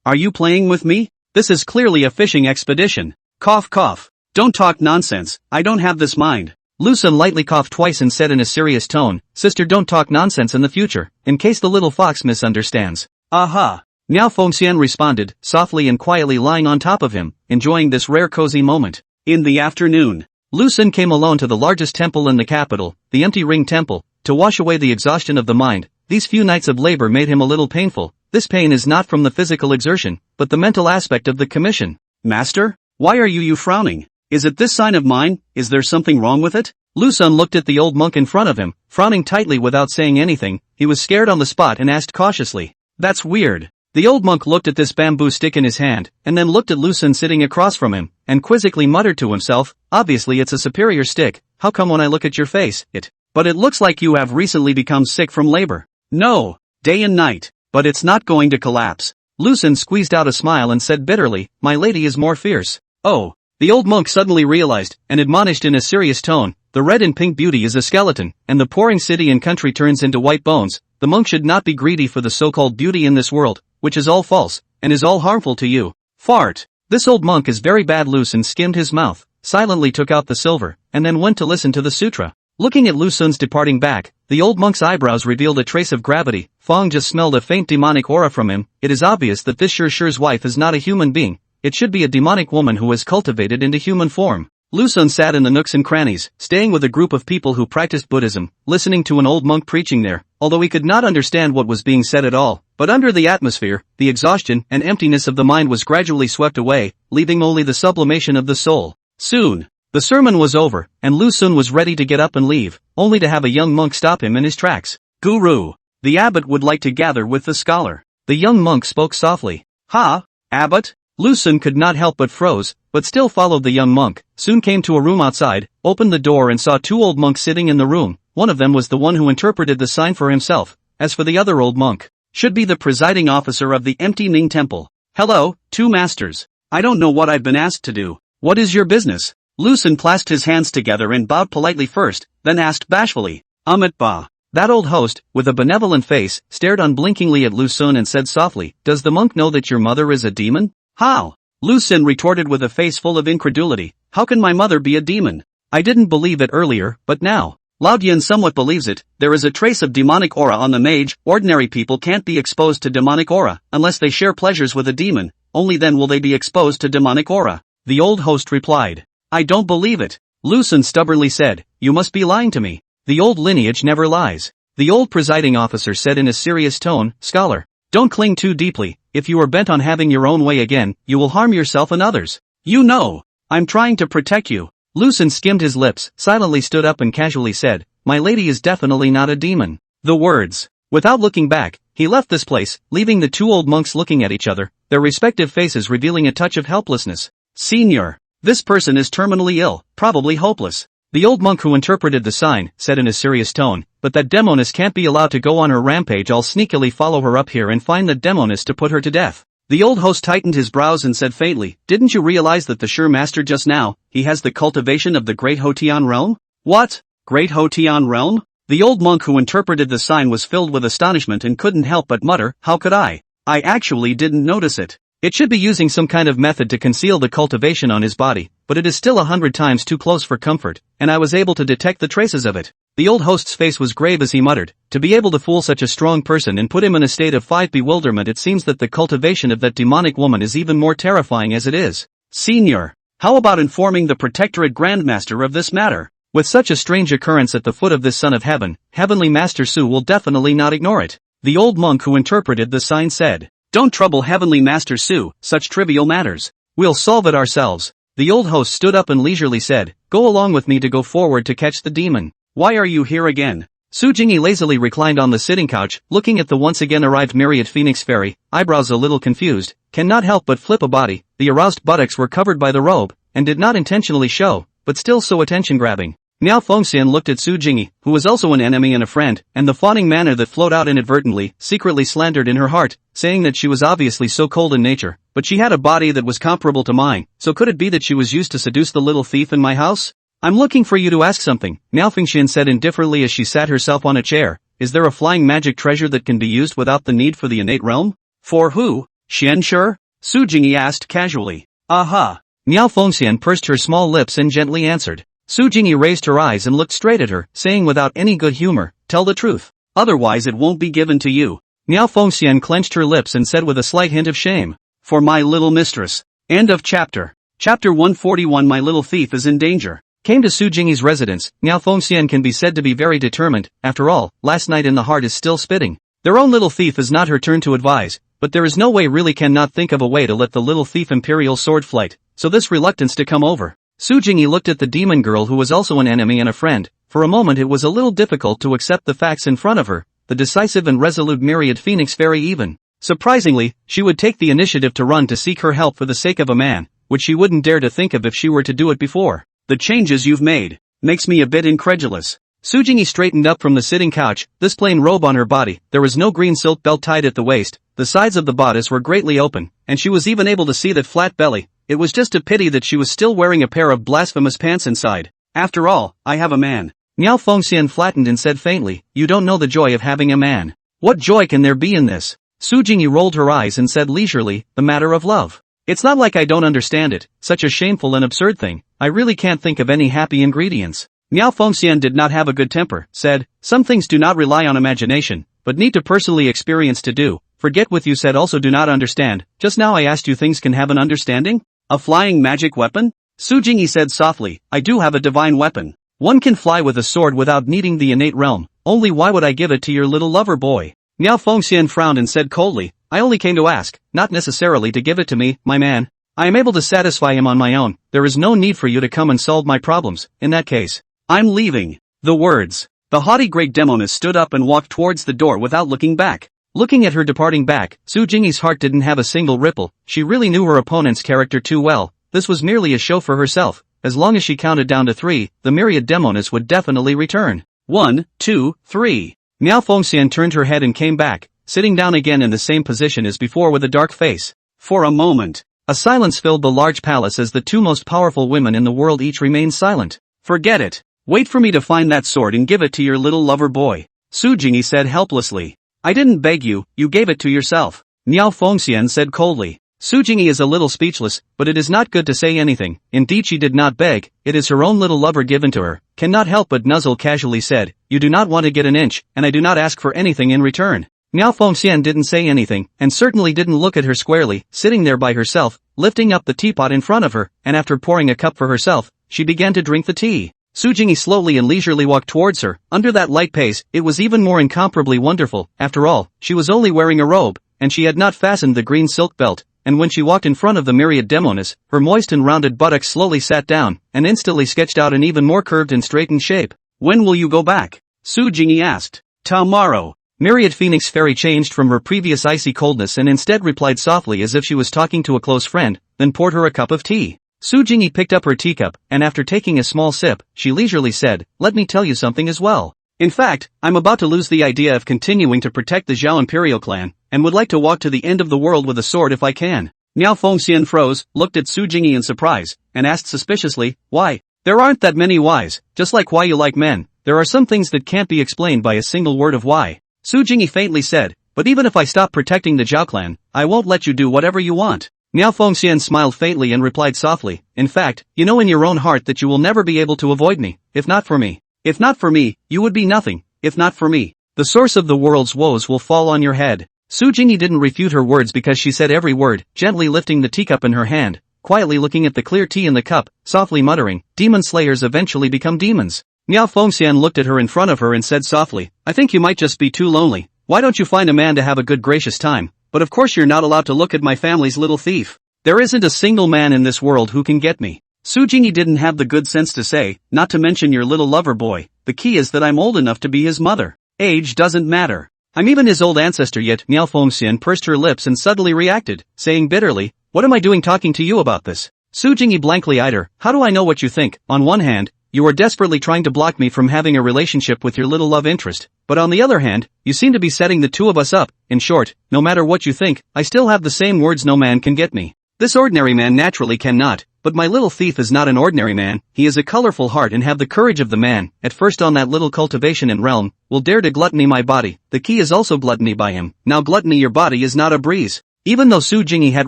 Are you playing with me? This is clearly a fishing expedition. Cough cough. Don't talk nonsense, I don't have this mind. Lu Sun lightly coughed twice and said in a serious tone, sister, don't talk nonsense in the future, in case the little fox misunderstands. Aha. Miao Fengxian responded, softly and quietly lying on top of him, enjoying this rare cozy moment. In the afternoon, Lu Sun came alone to the largest temple in the capital, the Empty Ring Temple, to wash away the exhaustion of the mind. These few nights of labor made him a little painful. This pain is not from the physical exertion, but the mental aspect of the commission. Master? Why are you frowning? Is it this sign of mine? Is there something wrong with it? Lu Sun looked at the old monk in front of him, frowning tightly without saying anything. He was scared on the spot and asked cautiously. That's weird. The old monk looked at this bamboo stick in his hand, and then looked at Lu Sun sitting across from him, and quizzically muttered to himself, obviously it's a superior stick, how come when I look at your face, but it looks like you have recently become sick from labor. No, day and night, but it's not going to collapse. Lu Sun squeezed out a smile and said bitterly, my lady is more fierce. Oh, the old monk suddenly realized, and admonished in a serious tone, the red and pink beauty is a skeleton, and the pouring city and country turns into white bones. The monk should not be greedy for the so-called beauty in this world, which is all false, and is all harmful to you. Fart. This old monk is very bad. Lu Sun skimmed his mouth, silently took out the silver, and then went to listen to the sutra. Looking at Lu Sun's departing back, the old monk's eyebrows revealed a trace of gravity. Fong just smelled a faint demonic aura from him. It is obvious that this Shure's wife is not a human being. it should be a demonic woman who is cultivated into human form. Lu Sun sat in the nooks and crannies, staying with a group of people who practiced Buddhism, listening to an old monk preaching there, although he could not understand what was being said at all. But under the atmosphere, the exhaustion and emptiness of the mind was gradually swept away, leaving only the sublimation of the soul. Soon, the sermon was over, and Lu Sun was ready to get up and leave, only to have a young monk stop him in his tracks. Guru, the abbot would like to gather with the scholar. The young monk spoke softly. Ha, abbot? Lu Sun could not help but froze, but still followed the young monk, soon came to a room outside, opened the door and saw two old monks sitting in the room. One of them was the one who interpreted the sign for himself. As for the other old monk, should be the presiding officer of the empty Ning temple. Hello, two masters. I don't know what I've been asked to do. What is your business? Lu Sun clasped his hands together and bowed politely first, then asked bashfully, Amit Ba. That old host, with a benevolent face, stared unblinkingly at Lu Sun and said softly, does the monk know that your mother is a demon? How? Lu Sun retorted with a face full of incredulity, how can my mother be a demon? I didn't believe it earlier, but now. Lao Dian somewhat believes it. There is a trace of demonic aura on the mage. Ordinary people can't be exposed to demonic aura, unless they share pleasures with a demon, only then will they be exposed to demonic aura. The old host replied. I don't believe it. Lu Sun stubbornly said, you must be lying to me. The old lineage never lies. The old presiding officer said in a serious tone, scholar, don't cling too deeply. If you are bent on having your own way again, you will harm yourself and others. You know, I'm trying to protect you. Lu Sun skimmed his lips, silently stood up and casually said, my lady is definitely not a demon. The words. Without looking back, he left this place, leaving the two old monks looking at each other, their respective faces revealing a touch of helplessness. Senior, this person is terminally ill, probably hopeless. The old monk who interpreted the sign, said in a serious tone, but that Demoness can't be allowed to go on her rampage. I'll sneakily follow her up here and find the Demoness to put her to death. The old host tightened his brows and said faintly, didn't you realize that the sure master just now, he has the cultivation of the Great Hotian realm? What? Great Hotian realm? The old monk who interpreted the sign was filled with astonishment and couldn't help but mutter, how could I? I actually didn't notice it. It should be using some kind of method to conceal the cultivation on his body, but it is still 100 times too close for comfort, and I was able to detect the traces of it. The old host's face was grave as he muttered, to be able to fool such a strong person and put him in a state of bewilderment. It seems that the cultivation of that demonic woman is even more terrifying as it is. Senior, how about informing the Protectorate Grandmaster of this matter? With such a strange occurrence at the foot of this Son of Heaven, Heavenly Master Su will definitely not ignore it. The old monk who interpreted the sign said, don't trouble Heavenly Master Su, such trivial matters. We'll solve it ourselves. The old host stood up and leisurely said, go along with me to go forward to catch the demon. Why are you here again? Su Jingyi lazily reclined on the sitting couch, looking at the once again arrived myriad phoenix fairy, eyebrows a little confused, cannot help but flip a body. The aroused buttocks were covered by the robe, and did not intentionally show, but still so attention-grabbing. Miao Fengxian looked at Su Jingyi, who was also an enemy and a friend, and the fawning manner that flowed out inadvertently, secretly slandered in her heart, saying that she was obviously so cold in nature, but she had a body that was comparable to mine, so could it be that she was used to seduce the little thief in my house? I'm looking for you to ask something, Miao Fengxian said indifferently as she sat herself on a chair. Is there a flying magic treasure that can be used without the need for the innate realm? For who? Xian Sure? Su Jingyi asked casually. Aha! Miao Fengxian pursed her small lips and gently answered. Su Jingyi raised her eyes and looked straight at her, saying without any good humor, tell the truth. Otherwise it won't be given to you. Miao Fengxian clenched her lips and said with a slight hint of shame. For my little mistress. End of chapter. Chapter 141. My little thief is in danger. Came to Su Jingyi's residence. Miao Fengxian can be said to be very determined. After all, last night in the heart is still spitting. Their own little thief is not her turn to advise, but there is no way really cannot think of a way to let the little thief imperial sword flight, so this reluctance to come over. Su Jingyi looked at the demon girl who was also an enemy and a friend. For a moment it was a little difficult to accept the facts in front of her, the decisive and resolute myriad phoenix fairy even. Surprisingly, she would take the initiative to run to seek her help for the sake of a man, which she wouldn't dare to think of if she were to do it before. The changes you've made makes me a bit incredulous. Su Jingyi straightened up from the sitting couch, this plain robe on her body, there was no green silk belt tied at the waist, the sides of the bodice were greatly open, and she was even able to see that flat belly. It was just a pity that she was still wearing a pair of blasphemous pants inside. After all, I have a man. Miao Fengxian flattened and said faintly, you don't know the joy of having a man. What joy can there be in this? Su Jingyi rolled her eyes and said leisurely, the matter of love. It's not like I don't understand it, such a shameful and absurd thing. I really can't think of any happy ingredients. Miao Fengxian did not have a good temper, said, some things do not rely on imagination, but need to personally experience to do. Forget what you said, also do not understand. Just now I asked you things can have an understanding? A flying magic weapon? Su Jingyi said softly, I do have a divine weapon. One can fly with a sword without needing the innate realm, only why would I give it to your little lover boy? Miao Fengxian frowned and said coldly, I only came to ask, not necessarily to give it to me, my man. I am able to satisfy him on my own, there is no need for you to come and solve my problems, in that case. I'm leaving. The words. The haughty great Demoness stood up and walked towards the door without looking back. Looking at her departing back, Su Jingyi's heart didn't have a single ripple, she really knew her opponent's character too well, this was merely a show for herself, as long as she counted down to 3, the myriad Demoness would definitely return. 1, 2, 3. Miao Fengxian turned her head and came back, sitting down again in the same position as before with a dark face. For a moment, a silence filled the large palace as the two most powerful women in the world each remained silent. Forget it. Wait for me to find that sword and give it to your little lover boy. Su Jingyi said helplessly. I didn't beg you, you gave it to yourself. Miao Fengxian said coldly. Su Jingyi is a little speechless, but it is not good to say anything. Indeed she did not beg, it is her own little lover given to her. Cannot help but nuzzle casually said, you do not want to get an inch, and I do not ask for anything in return. Miao Fengxian didn't say anything, and certainly didn't look at her squarely, sitting there by herself, lifting up the teapot in front of her, and after pouring a cup for herself, she began to drink the tea. Su Jingyi slowly and leisurely walked towards her. Under that light pace, it was even more incomparably wonderful. After all, she was only wearing a robe, and she had not fastened the green silk belt, and when she walked in front of the myriad Demoness, her moist and rounded buttocks slowly sat down, and instantly sketched out an even more curved and straightened shape. When will you go back? Su Jingyi asked. Tomorrow. Myriad Phoenix Fairy changed from her previous icy coldness and instead replied softly as if she was talking to a close friend, then poured her a cup of tea. Su Jingyi picked up her teacup, and after taking a small sip, she leisurely said, let me tell you something as well. In fact, I'm about to lose the idea of continuing to protect the Zhao Imperial clan, and would like to walk to the end of the world with a sword if I can. Miao Fengxian froze, looked at Su Jingyi in surprise, and asked suspiciously, why? There aren't that many whys, just like why you like men, there are some things that can't be explained by a single word of why. Su Jingyi faintly said, but even if I stop protecting the Zhao clan, I won't let you do whatever you want. Miao Fengxian smiled faintly and replied softly, in fact, you know in your own heart that you will never be able to avoid me, if not for me. If not for me, you would be nothing, if not for me. The source of the world's woes will fall on your head. Su Jingyi didn't refute her words because she said every word, gently lifting the teacup in her hand, quietly looking at the clear tea in the cup, softly muttering, demon slayers eventually become demons. Miao Fengxian looked at her in front of her and said softly, I think you might just be too lonely. Why don't you find a man to have a good gracious time? But of course you're not allowed to look at my family's little thief. There isn't a single man in this world who can get me. Su Jingyi didn't have the good sense to say, not to mention your little lover boy, the key is that I'm old enough to be his mother. Age doesn't matter. I'm even his old ancestor yet. Miao Fengxian pursed her lips and suddenly reacted, saying bitterly, what am I doing talking to you about this? Su Jingyi blankly eyed her, how do I know what you think? On one hand, you are desperately trying to block me from having a relationship with your little love interest, but on the other hand, you seem to be setting the two of us up. In short, no matter what you think, I still have the same words, no man can get me. This ordinary man naturally cannot, but my little thief is not an ordinary man, he is a colorful heart and have the courage of the man, at first on that little cultivation and realm, will dare to gluttony my body, the key is also gluttony by him, now gluttony your body is not a breeze. Even though Su Jingyi had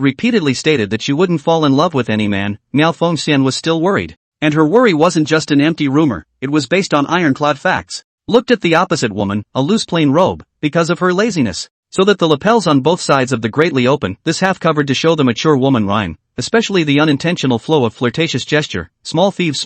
repeatedly stated that she wouldn't fall in love with any man, Miao Fengxian was still worried. And her worry wasn't just an empty rumor, it was based on ironclad facts. Looked at the opposite woman, a loose plain robe, because of her laziness. So that the lapels on both sides of the greatly open, this half covered to show the mature woman rhyme, especially the unintentional flow of flirtatious gesture, small thieves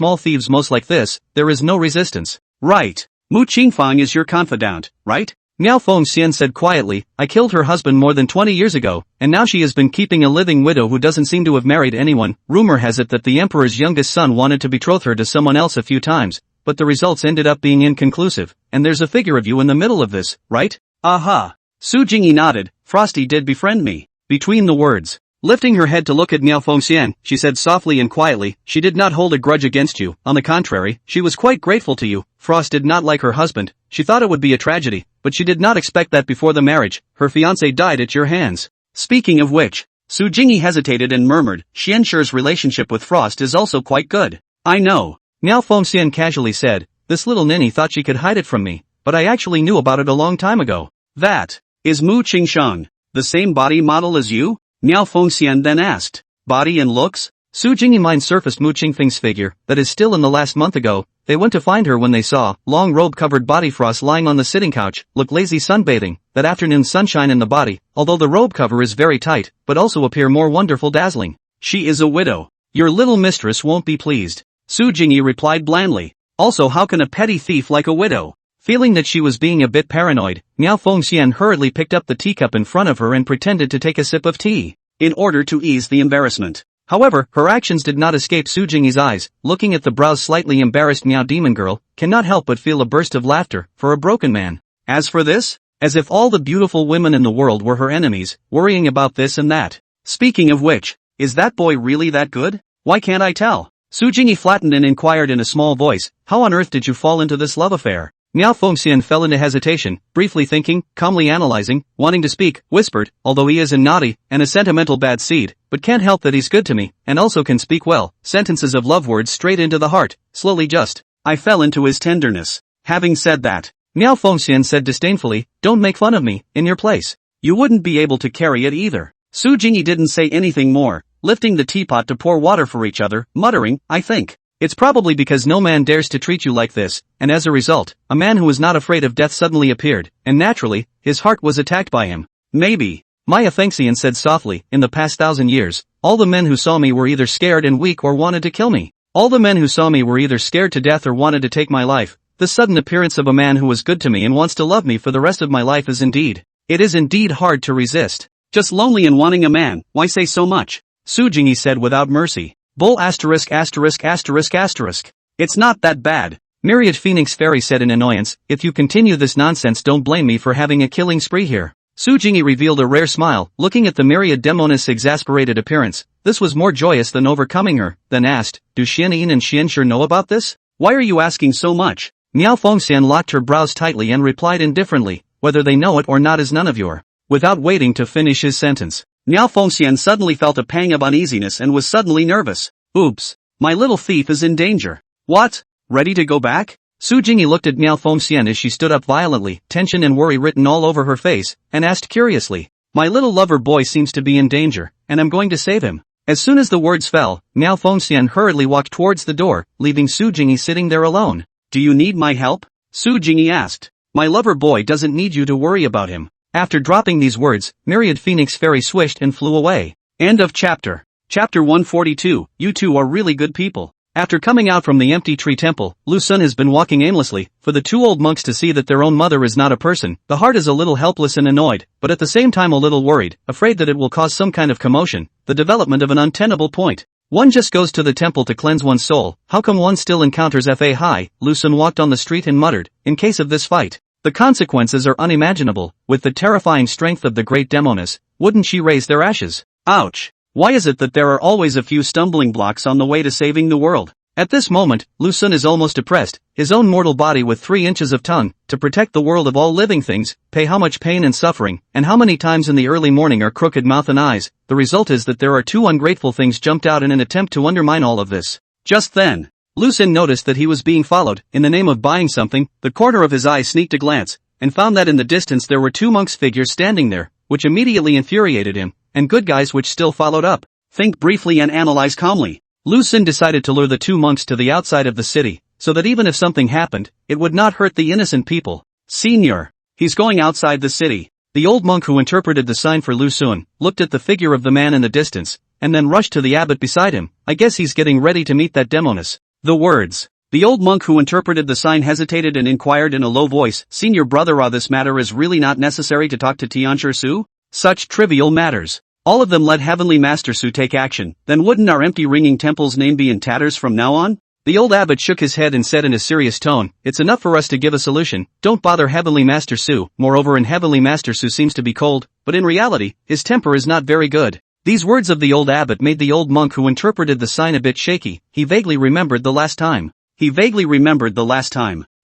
most like this, there is no resistance. Right. Mu Qingfang is your confidant, right? Miao Fengxian said quietly, I killed her husband more than 20 years ago, and now she has been keeping a living widow who doesn't seem to have married anyone. Rumor has it that the emperor's youngest son wanted to betroth her to someone else a few times, but the results ended up being inconclusive, and there's a figure of you in the middle of this, right? Aha. Su Jingyi nodded, Frosty did befriend me. Between the words, lifting her head to look at Miao Fengxian, she said softly and quietly, she did not hold a grudge against you, on the contrary, she was quite grateful to you. Frost did not like her husband, she thought it would be a tragedy, but she did not expect that before the marriage, her fiancé died at your hands. Speaking of which, Su Jingyi hesitated and murmured, Xianshi's relationship with Frost is also quite good. I know. Miao Fengxian casually said, this little ninny thought she could hide it from me, but I actually knew about it a long time ago. That is Mu Qingshang, the same body model as you? Miao Fengxian then asked. Body and looks? Su Jingyi mind surfaced Mu Qingfeng's figure, that is still in the last month ago. They went to find her when they saw, long robe-covered body frost lying on the sitting couch, look lazy sunbathing, that afternoon sunshine in the body, although the robe cover is very tight, but also appear more wonderful dazzling. She is a widow. Your little mistress won't be pleased. Su Jingyi replied blandly. Also, how can a petty thief like a widow? Feeling that she was being a bit paranoid, Miao Fengxian hurriedly picked up the teacup in front of her and pretended to take a sip of tea, in order to ease the embarrassment. However, her actions did not escape Su Jingyi's eyes. Looking at the brows slightly embarrassed Miao demon girl, cannot help but feel a burst of laughter, for a broken man. As for this? As if all the beautiful women in the world were her enemies, worrying about this and that. Speaking of which, is that boy really that good? Why can't I tell? Su Jingyi flattened and inquired in a small voice, how on earth did you fall into this love affair? Miao Fengxian fell into hesitation, briefly thinking, calmly analyzing, wanting to speak, whispered, although he is a naughty and a sentimental bad seed, but can't help that he's good to me, and also can speak well, sentences of love words straight into the heart, slowly just. I fell into his tenderness. Having said that, Miao Fengxian said disdainfully, don't make fun of me, in your place. You wouldn't be able to carry it either. Su Jingyi didn't say anything more, lifting the teapot to pour water for each other, muttering, I think. It's probably because no man dares to treat you like this, and as a result, a man who was not afraid of death suddenly appeared, and naturally, his heart was attacked by him. Maybe. Maya Fengxian said softly, in the past 1,000 years, all the men who saw me were either scared and weak or wanted to kill me. All the men who saw me were either scared to death or wanted to take my life. The sudden appearance of a man who was good to me and wants to love me for the rest of my life is indeed hard to resist. Just lonely and wanting a man, why say so much? Su Jingyi said without mercy. Bull asterisk. It's not that bad. Myriad Phoenix Fairy said in annoyance, if you continue this nonsense don't blame me for having a killing spree here. Su Jingyi revealed a rare smile, looking at the Myriad Demoness' exasperated appearance. This was more joyous than overcoming her, then asked, do Xianyin and Xianxue know about this? Why are you asking so much? Miao Fengxian locked her brows tightly and replied indifferently, whether they know it or not is none of your. Without waiting to finish his sentence, Miao Fengxian suddenly felt a pang of uneasiness and was suddenly nervous. Oops. My little thief is in danger. What? Ready to go back? Su Jingyi looked at Miao Fengxian as she stood up violently, tension and worry written all over her face, and asked curiously. My little lover boy seems to be in danger, and I'm going to save him. As soon as the words fell, Miao Fengxian hurriedly walked towards the door, leaving Su Jingyi sitting there alone. Do you need my help? Su Jingyi asked. My lover boy doesn't need you to worry about him. After dropping these words, Myriad Phoenix Fairy swished and flew away. End of chapter. Chapter 142, you two are really good people. After coming out from the empty tree temple, Lu Sun has been walking aimlessly. For the two old monks to see that their own mother is not a person, the heart is a little helpless and annoyed, but at the same time a little worried, afraid that it will cause some kind of commotion, the development of an untenable point. One just goes to the temple to cleanse one's soul, how come one still encounters Fa Hai? Lu Sun walked on the street and muttered, in case of this fight. The consequences are unimaginable. With the terrifying strength of the great Demoness, wouldn't she raise their ashes? Ouch! Why is it that there are always a few stumbling blocks on the way to saving the world? At this moment, Lu Sun is almost depressed, his own mortal body with 3 inches of tongue, to protect the world of all living things, pay how much pain and suffering, and how many times in the early morning are crooked mouth and eyes. The result is that there are 2 ungrateful things jumped out in an attempt to undermine all of this. Just then, Lu Sun noticed that he was being followed. In the name of buying something, the corner of his eye sneaked a glance, and found that in the distance there were 2 monks' figures standing there, which immediately infuriated him, and good guys which still followed up. Think briefly and analyze calmly. Lu Sun decided to lure the 2 monks to the outside of the city, so that even if something happened, it would not hurt the innocent people. Senior, he's going outside the city. The old monk who interpreted the sign for Lu Sun, looked at the figure of the man in the distance, and then rushed to the abbot beside him. I guess he's getting ready to meet that Demoness. The words. The old monk who interpreted the sign hesitated and inquired in a low voice, Senior brother, this matter is really not necessary to talk to Tianshi Su? Such trivial matters. All of them let Heavenly Master Su take action, then wouldn't our empty ringing temple's name be in tatters from now on? The old abbot shook his head and said in a serious tone, it's enough for us to give a solution, don't bother Heavenly Master Su. Moreover, in Heavenly Master Su seems to be cold, but in reality, his temper is not very good. These words of the old abbot made the old monk who interpreted the sign a bit shaky. He vaguely remembered the last time.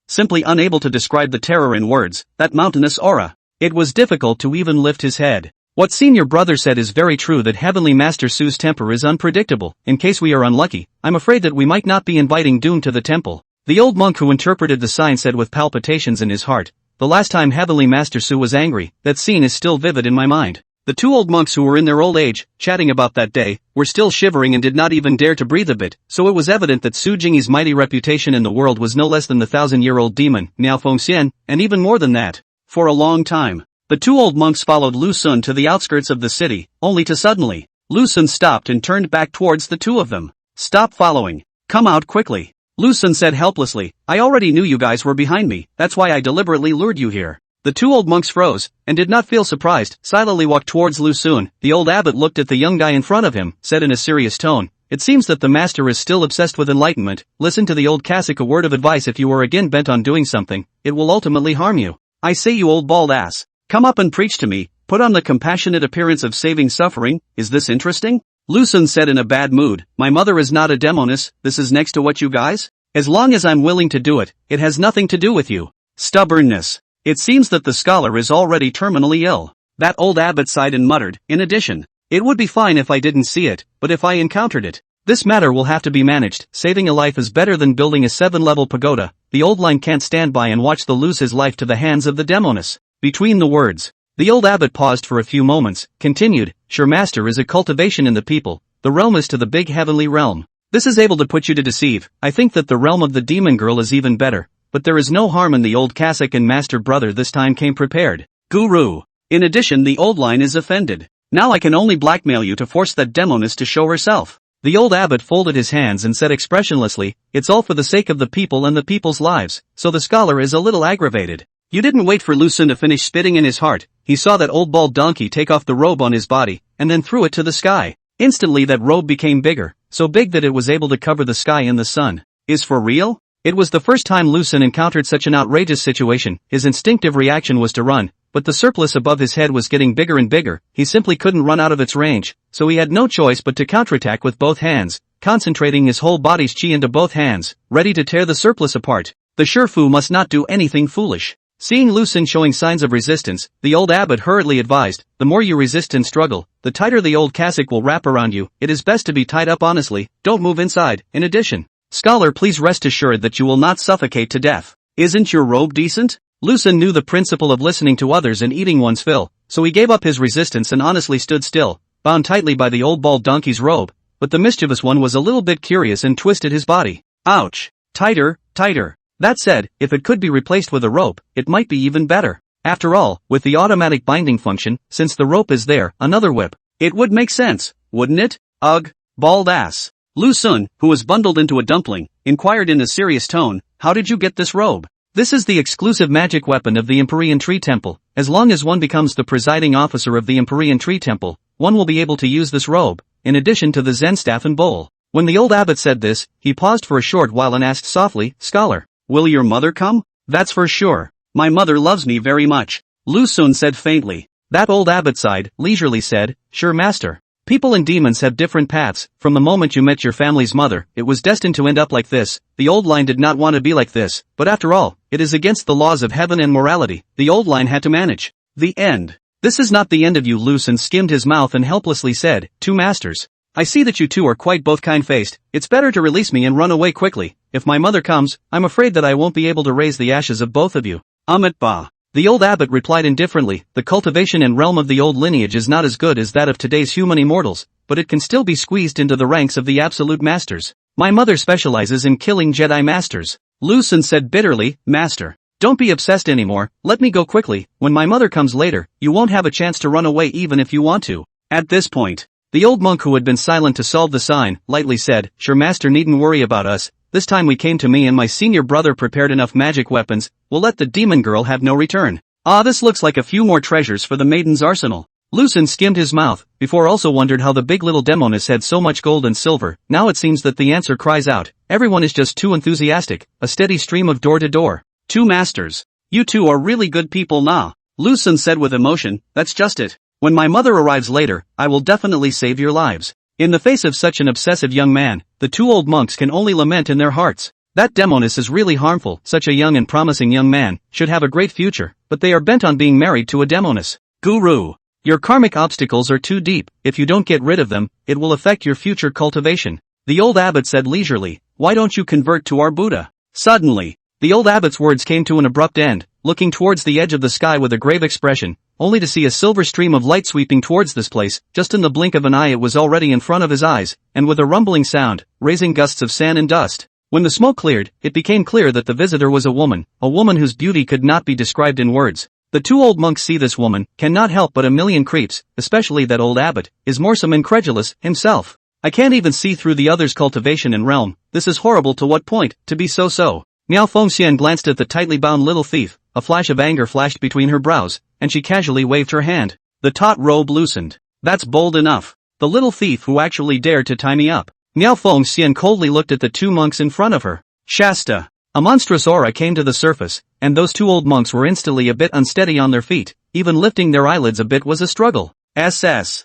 Simply unable to describe the terror in words, that mountainous aura. It was difficult to even lift his head. What Senior Brother said is very true, that Heavenly Master Su's temper is unpredictable. In case we are unlucky, I'm afraid that we might not be inviting doom to the temple. The old monk who interpreted the sign said with palpitations in his heart, the last time Heavenly Master Su was angry, that scene is still vivid in my mind. The two old monks who were in their old age, chatting about that day, were still shivering and did not even dare to breathe a bit, so it was evident that Su Jingyi's mighty reputation in the world was no less than the 1,000-year-old demon, Miao Fengxian, and even more than that. For a long time, the two old monks followed Lu Sun to the outskirts of the city, only to suddenly, Lu Sun stopped and turned back towards the two of them. "Stop following. Come out quickly," Lu Sun said helplessly. "I already knew you guys were behind me, that's why I deliberately lured you here." The two old monks froze, and did not feel surprised, silently walked towards Lu Sun. The old abbot looked at the young guy in front of him, said in a serious tone, "It seems that the master is still obsessed with enlightenment. Listen to the old cassock, a word of advice: if you are again bent on doing something, it will ultimately harm you. I say, you old bald ass, come up and preach to me, put on the compassionate appearance of saving suffering. Is this interesting?" Lu Sun said in a bad mood, "My mother is not a Demoness, this is next to what you guys? As long as I'm willing to do it, it has nothing to do with you." Stubbornness. It seems that the scholar is already terminally ill. That old abbot sighed and muttered, in addition, "It would be fine if I didn't see it, but if I encountered it, this matter will have to be managed. Saving a life is better than building a 7-level pagoda. The old line can't stand by and watch the lose his life to the hands of the Demoness." Between the words, the old abbot paused for a few moments, continued, "Sure, master is a cultivation in the people, the realm is to the big heavenly realm. This is able to put you to deceive. I think that the realm of the demon girl is even better. But there is no harm in the old cassock, and master brother this time came prepared. Guru. In addition, the old line is offended. Now I can only blackmail you to force that Demoness to show herself." The old abbot folded his hands and said expressionlessly, "It's all for the sake of the people and the people's lives." So the scholar is a little aggravated. You didn't wait for Lu Sun to finish spitting in his heart. He saw that old bald donkey take off the robe on his body, and then threw it to the sky. Instantly that robe became bigger, so big that it was able to cover the sky and the sun. Is for real? It was the first time Lu Sun encountered such an outrageous situation. His instinctive reaction was to run, but the surplus above his head was getting bigger and bigger. He simply couldn't run out of its range, so he had no choice but to counterattack with both hands, concentrating his whole body's chi into both hands, ready to tear the surplus apart. The Shifu must not do anything foolish. Seeing Lu Sun showing signs of resistance, the old abbot hurriedly advised, "The more you resist and struggle, the tighter the old cassock will wrap around you. It is best to be tied up honestly, don't move inside. In addition, scholar, please rest assured that you will not suffocate to death. Isn't your robe decent?" Lu Sun knew the principle of listening to others and eating one's fill, so he gave up his resistance and honestly stood still, bound tightly by the old bald donkey's robe, but the mischievous one was a little bit curious and twisted his body. Ouch! Tighter, tighter. That said, if it could be replaced with a rope, it might be even better. After all, with the automatic binding function, since the rope is there, another whip. It would make sense, wouldn't it? Ugh, bald ass. Lu Sun, who was bundled into a dumpling, inquired in a serious tone, "How did you get this robe?" "This is the exclusive magic weapon of the Empyrean Tree Temple. As long as one becomes the presiding officer of the Empyrean Tree Temple, one will be able to use this robe, in addition to the Zen staff and bowl." When the old abbot said this, he paused for a short while and asked softly, "Scholar, will your mother come?" "That's for sure. My mother loves me very much," Lu Sun said faintly. That old abbot sighed, leisurely said, "Sure, master. People and demons have different paths. From the moment you met your family's mother, it was destined to end up like this. The old line did not want to be like this, but after all, it is against the laws of heaven and morality. The old line had to manage." The end. "This is not the end of you." Lu Sun skimmed his mouth and helplessly said, "Two masters. I see that you two are quite both kind-faced. It's better to release me and run away quickly. If my mother comes, I'm afraid that I won't be able to raise the ashes of both of you." Amit Ba. The old abbot replied indifferently, "The cultivation and realm of the old lineage is not as good as that of today's human immortals, but it can still be squeezed into the ranks of the absolute masters. My mother specializes in killing Jedi masters." Lu Sun said bitterly, "Master, don't be obsessed anymore, let me go quickly. When my mother comes later, you won't have a chance to run away even if you want to." At this point, the old monk who had been silent to solve the sign, lightly said, "Sure, master needn't worry about us. This time we came to me and my senior brother prepared enough magic weapons, we'll let the demon girl have no return." Ah, this looks like a few more treasures for the maiden's arsenal. Lu Sun skimmed his mouth, before also wondered how the big little Demoness had so much gold and silver. Now it seems that the answer cries out, everyone is just too enthusiastic, a steady stream of door to door. "Two masters. You two are really good people nah," Lu Sun said with emotion, "that's just it. When my mother arrives later, I will definitely save your lives." In the face of such an obsessive young man, the two old monks can only lament in their hearts. That Demoness is really harmful. Such a young and promising young man should have a great future, but they are bent on being married to a Demoness. Guru, your karmic obstacles are too deep. If you don't get rid of them, it will affect your future cultivation. The old abbot said leisurely, "Why don't you convert to our Buddha?" Suddenly, the old abbot's words came to an abrupt end. Looking towards the edge of the sky with a grave expression, only to see a silver stream of light sweeping towards this place. Just in the blink of an eye it was already in front of his eyes, and with a rumbling sound, raising gusts of sand and dust. When the smoke cleared, it became clear that the visitor was a woman whose beauty could not be described in words. The two old monks see this woman, cannot help but a million creeps, especially that old abbot, is more some incredulous, himself. I can't even see through the other's cultivation and realm, this is horrible to what point, to be so. Miao Fengxian glanced at the tightly bound little thief, a flash of anger flashed between her brows, and she casually waved her hand. The taut robe loosened. That's bold enough. The little thief who actually dared to tie me up. Miao Fengxian coldly looked at the two monks in front of her. Shasta. A monstrous aura came to the surface, and those two old monks were instantly a bit unsteady on their feet, even lifting their eyelids a bit was a struggle. This.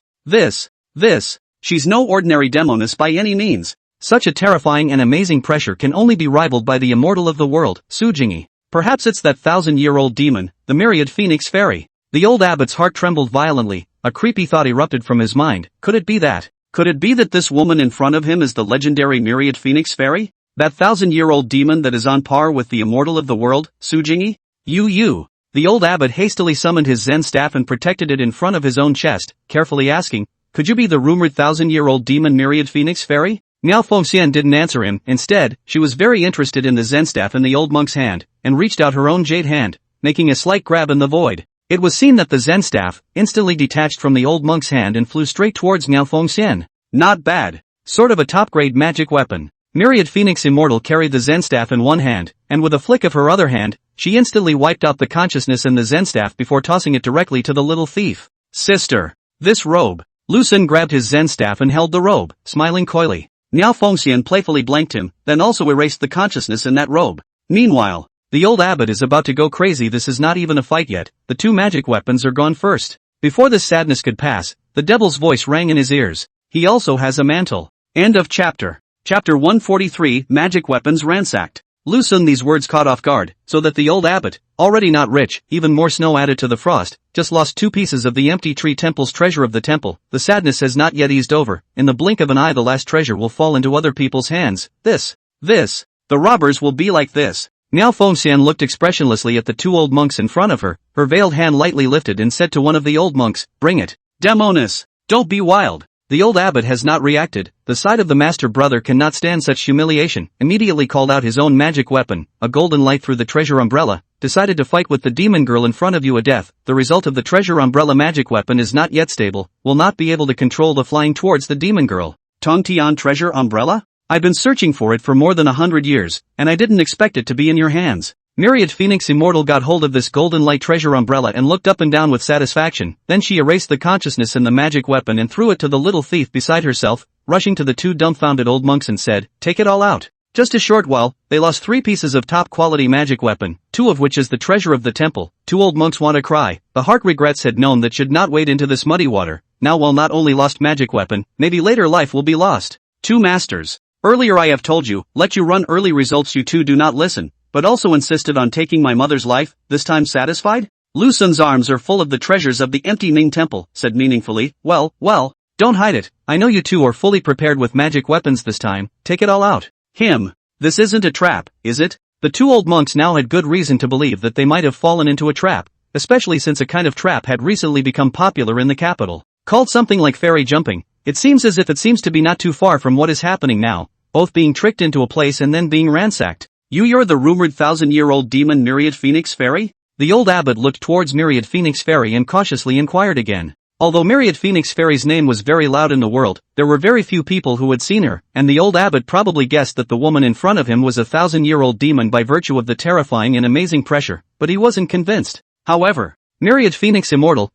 She's no ordinary Demoness by any means. Such a terrifying and amazing pressure can only be rivaled by the immortal of the world, Su Jingyi. Perhaps it's that 1,000-year-old demon, the myriad phoenix fairy. The old abbot's heart trembled violently, a creepy thought erupted from his mind. Could it be that? Could it be that this woman in front of him is the legendary myriad phoenix fairy? That 1,000-year-old demon that is on par with the immortal of the world, Su Jingyi? You. The old abbot hastily summoned his Zen staff and protected it in front of his own chest, carefully asking, could you be the rumored 1,000-year-old demon myriad phoenix fairy? Miao Fengxian didn't answer him. Instead, she was very interested in the Zen staff in the old monk's hand, and reached out her own jade hand, making a slight grab in the void. It was seen that the Zen staff instantly detached from the old monk's hand and flew straight towards Miao Fengxian. Not bad. Sort of a top-grade magic weapon. Myriad Phoenix Immortal carried the Zen staff in one hand, and with a flick of her other hand, she instantly wiped out the consciousness in the Zen staff before tossing it directly to the little thief. Sister. This robe. Lu Xun grabbed his Zen staff and held the robe, smiling coyly. Miao Fengxian playfully blanked him, then also erased the consciousness in that robe. Meanwhile, the old abbot is about to go crazy. This is not even a fight yet, the two magic weapons are gone first. Before this sadness could pass, the devil's voice rang in his ears. He also has a mantle. End of chapter. Chapter 143, Magic Weapons Ransacked. Lu Xun, these words caught off guard, so that the old abbot, already not rich, even more snow added to the frost, just lost 2 pieces of the empty tree temple's treasure of the temple. The sadness has not yet eased over. In the blink of an eye the last treasure will fall into other people's hands. The robbers will be like this. Miao Fengxian looked expressionlessly at the two old monks in front of her, her veiled hand lightly lifted and said to one of the old monks, bring it. Demoness, don't be wild. The old abbot has not reacted. The sight of the master brother cannot stand such humiliation, immediately called out his own magic weapon, a golden light through the treasure umbrella, decided to fight with the demon girl in front of you. A death. The result of the treasure umbrella magic weapon is not yet stable, will not be able to control the flying towards the demon girl. Tongtian treasure umbrella? I've been searching for it for more than 100 years, and I didn't expect it to be in your hands. Myriad Phoenix Immortal got hold of this golden light treasure umbrella and looked up and down with satisfaction. Then she erased the consciousness in the magic weapon and threw it to the little thief beside herself, rushing to the two dumbfounded old monks and said, take it all out. Just a short while, they lost 3 pieces of top-quality magic weapon, 2 of which is the treasure of the temple. Two old monks want to cry. The heart regrets had known that should not wade into this muddy water. Now while not only lost magic weapon, maybe later life will be lost. 2 masters. Earlier I have told you, let you run early results. You two do not listen, but also insisted on taking my mother's life, this time satisfied? Lu Xun's arms are full of the treasures of the empty Ming temple, said meaningfully, well, don't hide it. I know you two are fully prepared with magic weapons this time, take it all out. This isn't a trap, is it? The two old monks now had good reason to believe that they might have fallen into a trap, especially since a kind of trap had recently become popular in the capital, called something like fairy jumping. It seems as if it seems to be not too far from what is happening now, both being tricked into a place and then being ransacked. You're the rumored 1,000-year-old demon Myriad Phoenix Fairy? The old abbot looked towards Myriad Phoenix Fairy and cautiously inquired again. Although Myriad Phoenix Fairy's name was very loud in the world, there were very few people who had seen her, and the old abbot probably guessed that the woman in front of him was a 1,000-year-old demon by virtue of the terrifying and amazing pressure, but he wasn't convinced. However, Myriad Phoenix Immortal,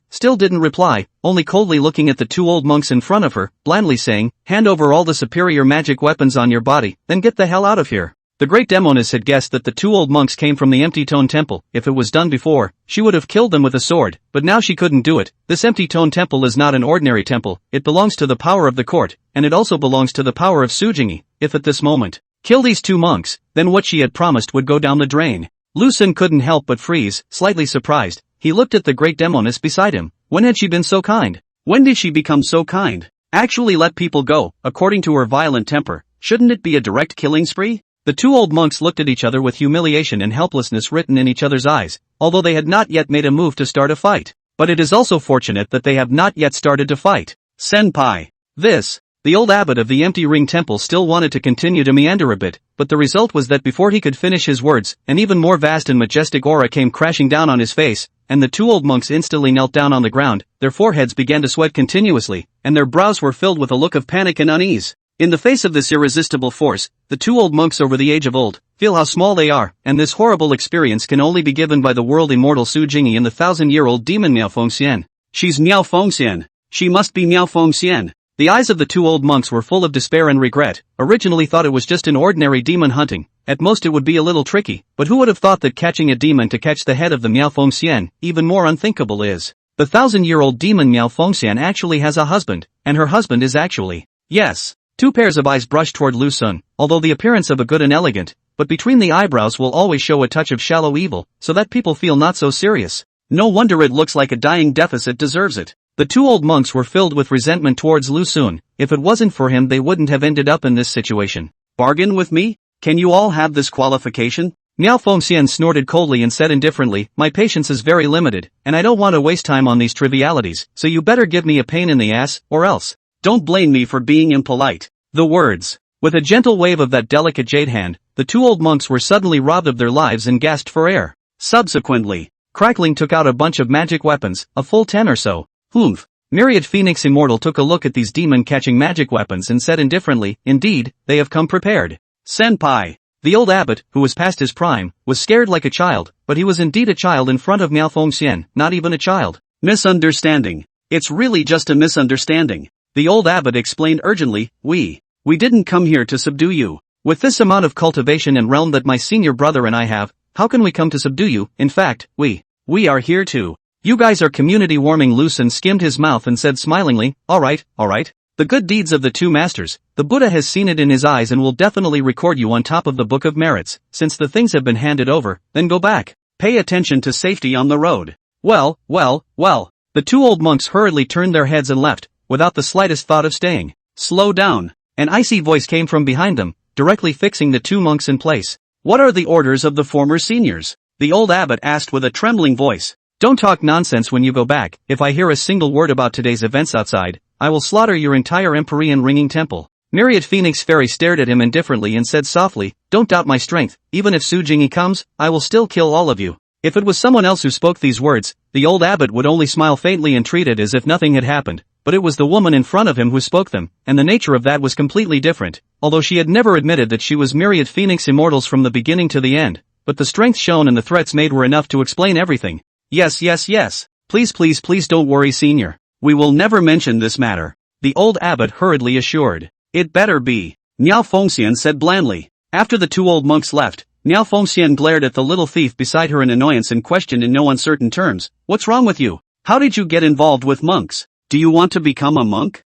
still didn't reply, only coldly looking at the two old monks in front of her, blandly saying, hand over all the superior magic weapons on your body, then get the hell out of here. The great Demoness had guessed that the two old monks came from the Empty Tone Temple. If it was done before, she would have killed them with a sword, but now she couldn't do it. This Empty Tone Temple is not an ordinary temple, it belongs to the power of the court, and it also belongs to the power of Su Jingyi. If at this moment, kill these two monks, then what she had promised would go down the drain. Lu Xun couldn't help but freeze, slightly surprised. He looked at the great Demoness beside him. When had she been so kind? When did she become so kind? Actually let people go, according to her violent temper. Shouldn't it be a direct killing spree? The two old monks looked at each other with humiliation and helplessness written in each other's eyes, although they had not yet made a move to start a fight. But it is also fortunate that they have not yet started to fight. Senpai. The old abbot of the empty ring temple still wanted to continue to meander a bit, but the result was that before he could finish his words, an even more vast and majestic aura came crashing down on his face, and the two old monks instantly knelt down on the ground, their foreheads began to sweat continuously, and their brows were filled with a look of panic and unease. In the face of this irresistible force, the two old monks over the age of old feel how small they are, and this horrible experience can only be given by the world immortal Su Jingyi and the 1,000-year-old demon Miao Fengxian. She's Miao Fengxian. She must be Miao Fengxian. The eyes of the two old monks were full of despair and regret. Originally thought it was just an ordinary demon hunting. At most it would be a little tricky, but who would have thought that catching a demon to catch the head of the Miao Fengxian, even more unthinkable is. The 1,000-year-old demon Miao Fengxian actually has a husband, and her husband is actually, yes. Two pairs of eyes brush toward Lu Sun, although the appearance of a good and elegant, but between the eyebrows will always show a touch of shallow evil, so that people feel not so serious. No wonder it looks like a dying deficit deserves it. The two old monks were filled with resentment towards Lu Sun. If it wasn't for him they wouldn't have ended up in this situation. Bargain with me? Can you all have this qualification? Miao Fengxian snorted coldly and said indifferently, my patience is very limited, and I don't want to waste time on these trivialities, so you better give me a pain in the ass, or else. Don't blame me for being impolite. The words. With a gentle wave of that delicate jade hand, the two old monks were suddenly robbed of their lives and gasped for air. Subsequently, Crackling took out a bunch of magic weapons, a full 10 or so. Humph. Myriad Phoenix Immortal took a look at these demon-catching magic weapons and said indifferently, indeed, they have come prepared. Senpai. The old abbot, who was past his prime, was scared like a child, but he was indeed a child in front of Miao Fengxian, not even a child. Misunderstanding. It's really just a misunderstanding. The old abbot explained urgently, we didn't come here to subdue you. With this amount of cultivation and realm that my senior brother and I have, how can we come to subdue you? In fact, we are here to. You guys are community warming. Lu Sun skimmed his mouth and said smilingly, alright. The good deeds of the two masters, the Buddha has seen it in his eyes and will definitely record you on top of the Book of Merits. Since the things have been handed over, then go back. Pay attention to safety on the road. Well. The two old monks hurriedly turned their heads and left, without the slightest thought of staying. Slow down. An icy voice came from behind them, directly fixing the two monks in place. What are the orders of the former seniors? The old abbot asked with a trembling voice. Don't talk nonsense when you go back. If I hear a single word about today's events outside, I will slaughter your entire Empyrean ringing temple. Myriad Phoenix Fairy stared at him indifferently and said softly, don't doubt my strength, even if Su Jingyi comes, I will still kill all of you. If it was someone else who spoke these words, the old abbot would only smile faintly and treat it as if nothing had happened, but it was the woman in front of him who spoke them, and the nature of that was completely different, although she had never admitted that she was Myriad Phoenix Immortals from the beginning to the end, but the strength shown and the threats made were enough to explain everything. Yes. Please don't worry, senior. We will never mention this matter. The old abbot hurriedly assured. It better be. Miao Fengxian said blandly. After the two old monks left, Miao Fengxian glared at the little thief beside her in annoyance and questioned in no uncertain terms, what's wrong with you? How did you get involved with monks? Do you want to become a monk?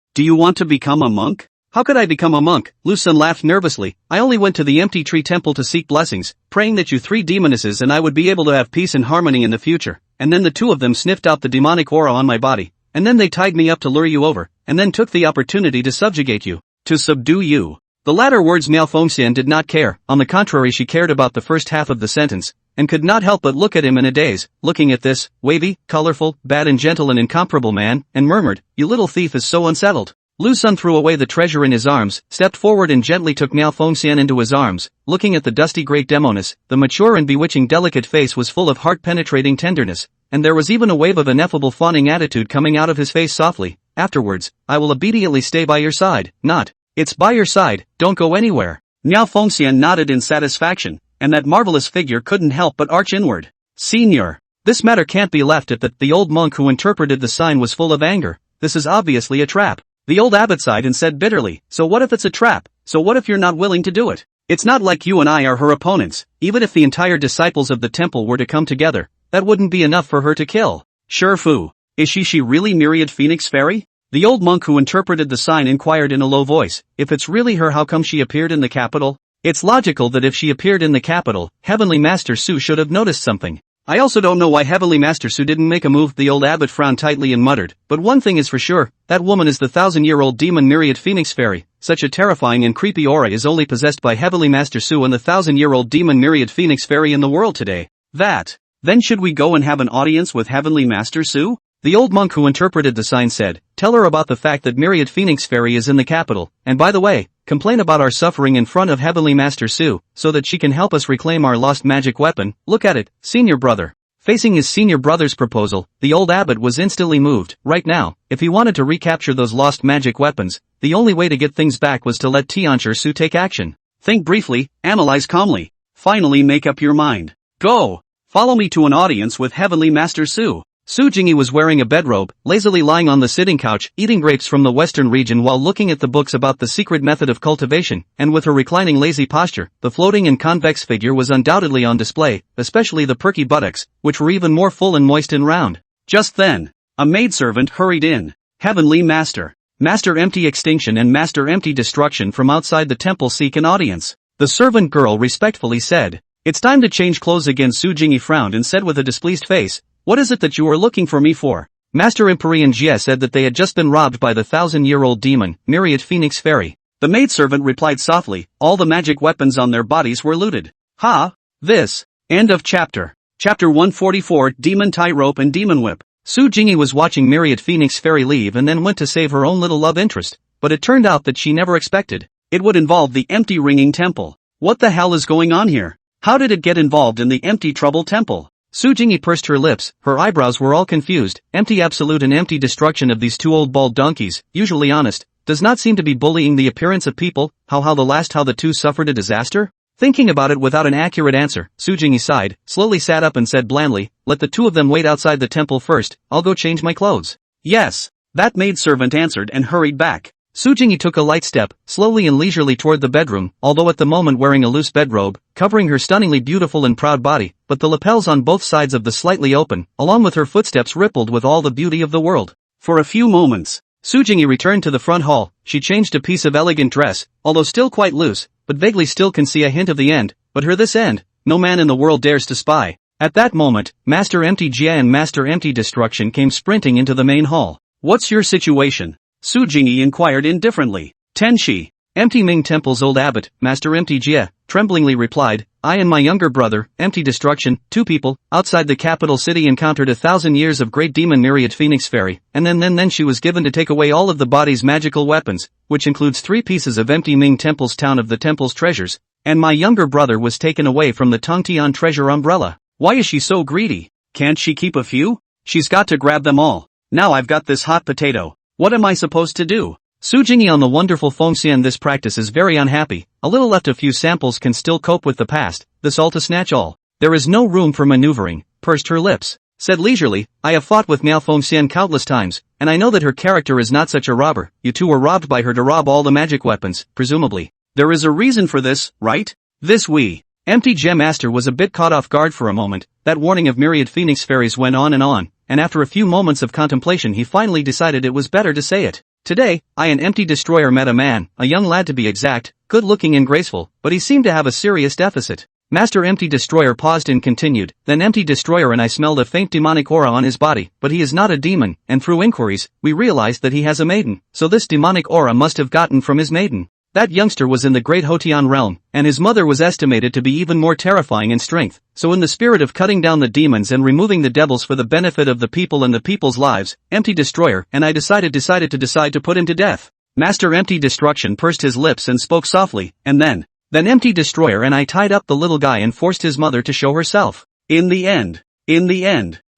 How could I become a monk? Lu Sun laughed nervously. I only went to the empty tree temple to seek blessings, praying that you three demonesses and I would be able to have peace and harmony in the future. And then the two of them sniffed out the demonic aura on my body, and then they tied me up to lure you over, and then took the opportunity to subjugate you. To subdue you. The latter words Miao Fengxian did not care, on the contrary she cared about the first half of the sentence, and could not help but look at him in a daze, looking at this, wavy, colorful, bad and gentle and incomparable man, and murmured, you little thief is so unsettled. Lu Sun threw away the treasure in his arms, stepped forward and gently took Miao Fengxian into his arms, looking at the dusty great Demoness. The mature and bewitching delicate face was full of heart-penetrating tenderness, and there was even a wave of ineffable fawning attitude coming out of his face softly. Afterwards, I will obediently stay by your side, not, it's by your side, don't go anywhere. Miao Fengxian nodded in satisfaction, and that marvelous figure couldn't help but arch inward. Senior. This matter can't be left at that. The old monk who interpreted the sign was full of anger. This is obviously a trap. The old abbot sighed and said bitterly, so what if it's a trap? So what if you're not willing to do it? It's not like you and I are her opponents. Even if the entire disciples of the temple were to come together, that wouldn't be enough for her to kill. Sure fu. Is she really Myriad Phoenix Fairy? The old monk who interpreted the sign inquired in a low voice, if it's really her, how come she appeared in the capital? It's logical that if she appeared in the capital, Heavenly Master Su should have noticed something. I also don't know why Heavenly Master Su didn't make a move. The old abbot frowned tightly and muttered, but one thing is for sure, that woman is the 1,000-year-old demon Myriad Phoenix Fairy. Such a terrifying and creepy aura is only possessed by Heavenly Master Su and the 1,000-year-old demon Myriad Phoenix Fairy in the world today. Then should we go and have an audience with Heavenly Master Su? The old monk who interpreted the sign said, "Tell her about the fact that Myriad Phoenix Fairy is in the capital, and by the way, complain about our suffering in front of Heavenly Master Su, so that she can help us reclaim our lost magic weapon. Look at it, senior brother." Facing his senior brother's proposal, the old abbot was instantly moved. Right now, if he wanted to recapture those lost magic weapons, the only way to get things back was to let Tiancher Su take action. Think briefly, analyze calmly. Finally make up your mind. Go! Follow me to an audience with Heavenly Master Su. Su Jingyi was wearing a bedrobe, lazily lying on the sitting couch, eating grapes from the western region while looking at the books about the secret method of cultivation, and with her reclining lazy posture, the floating and convex figure was undoubtedly on display, especially the perky buttocks, which were even more full and moist and round. Just then, a maidservant hurried in. Heavenly Master. Master Empty Extinction and Master Empty Destruction from outside the temple seek an audience. The servant girl respectfully said. It's time to change clothes again. Su Jingyi frowned and said with a displeased face, "What is it that you are looking for me for?" Master Empyrean Jie said that they had just been robbed by the 1,000-year-old demon, Myriad Phoenix Fairy. The maidservant replied softly, all the magic weapons on their bodies were looted. Ha! This. End of chapter. Chapter 144, Demon Tie Rope and Demon Whip. Su Jingyi was watching Myriad Phoenix Fairy leave and then went to save her own little love interest, but it turned out that she never expected. It would involve the empty ringing temple. What the hell is going on here? How did it get involved in the empty trouble temple? Su Jingyi pursed her lips, her eyebrows were all confused. Empty absolute and empty destruction of these two old bald donkeys, usually honest, does not seem to be bullying the appearance of people. How the two suffered a disaster? Thinking about it without an accurate answer, Su Jingyi sighed, slowly sat up and said blandly, "Let the two of them wait outside the temple first, I'll go change my clothes." Yes. That maidservant answered and hurried back. Su Jingyi took a light step, slowly and leisurely toward the bedroom, although at the moment wearing a loose bedrobe, covering her stunningly beautiful and proud body, but the lapels on both sides of the slightly open, along with her footsteps rippled with all the beauty of the world. For a few moments, Su Jingyi returned to the front hall. She changed a piece of elegant dress, although still quite loose, but vaguely still can see a hint of the end, but her this end, no man in the world dares to spy. At that moment, Master Empty Jia and Master Empty Destruction came sprinting into the main hall. "What's your situation?" Su Jingyi inquired indifferently. Tenshi, Empty Ming Temple's old abbot, Master Empty Jia, tremblingly replied, "I and my younger brother, Empty Destruction, two people, outside the capital city encountered 1,000 years of great demon Myriad Phoenix Fairy, and then she was given to take away all of the body's magical weapons, which includes 3 pieces of Empty Ming Temple's town of the temple's treasures, and my younger brother was taken away from the Tongtian treasure umbrella. Why is she so greedy? Can't she keep a few? She's got to grab them all. Now I've got this hot potato. What am I supposed to do?" Su Jingyi on the wonderful Fengxian. This practice is very unhappy. A little left, a few samples can still cope with the past, this all to snatch all. There is no room for maneuvering, pursed her lips. Said leisurely, "I have fought with Miao Fengxian countless times, and I know that her character is not such a robber. You two were robbed by her to rob all the magic weapons, presumably. There is a reason for this, right? This we." Empty Gem Master was a bit caught off guard for a moment. That warning of Myriad Phoenix Fairies went on, and after a few moments of contemplation he finally decided it was better to say it. "Today, I and Empty Destroyer met a man, a young lad to be exact, good-looking and graceful, but he seemed to have a serious deficit." Master Empty Destroyer paused and continued, "Then Empty Destroyer and I smelled a faint demonic aura on his body, but he is not a demon, and through inquiries, we realized that he has a maiden, so this demonic aura must have gotten from his maiden. That youngster was in the Great Hotian realm, and his mother was estimated to be even more terrifying in strength, so in the spirit of cutting down the demons and removing the devils for the benefit of the people and the people's lives, Empty Destroyer and I decided to put him to death." Master Empty Destruction pursed his lips and spoke softly, and then Empty Destroyer and I tied up the little guy and forced his mother to show herself. In the end,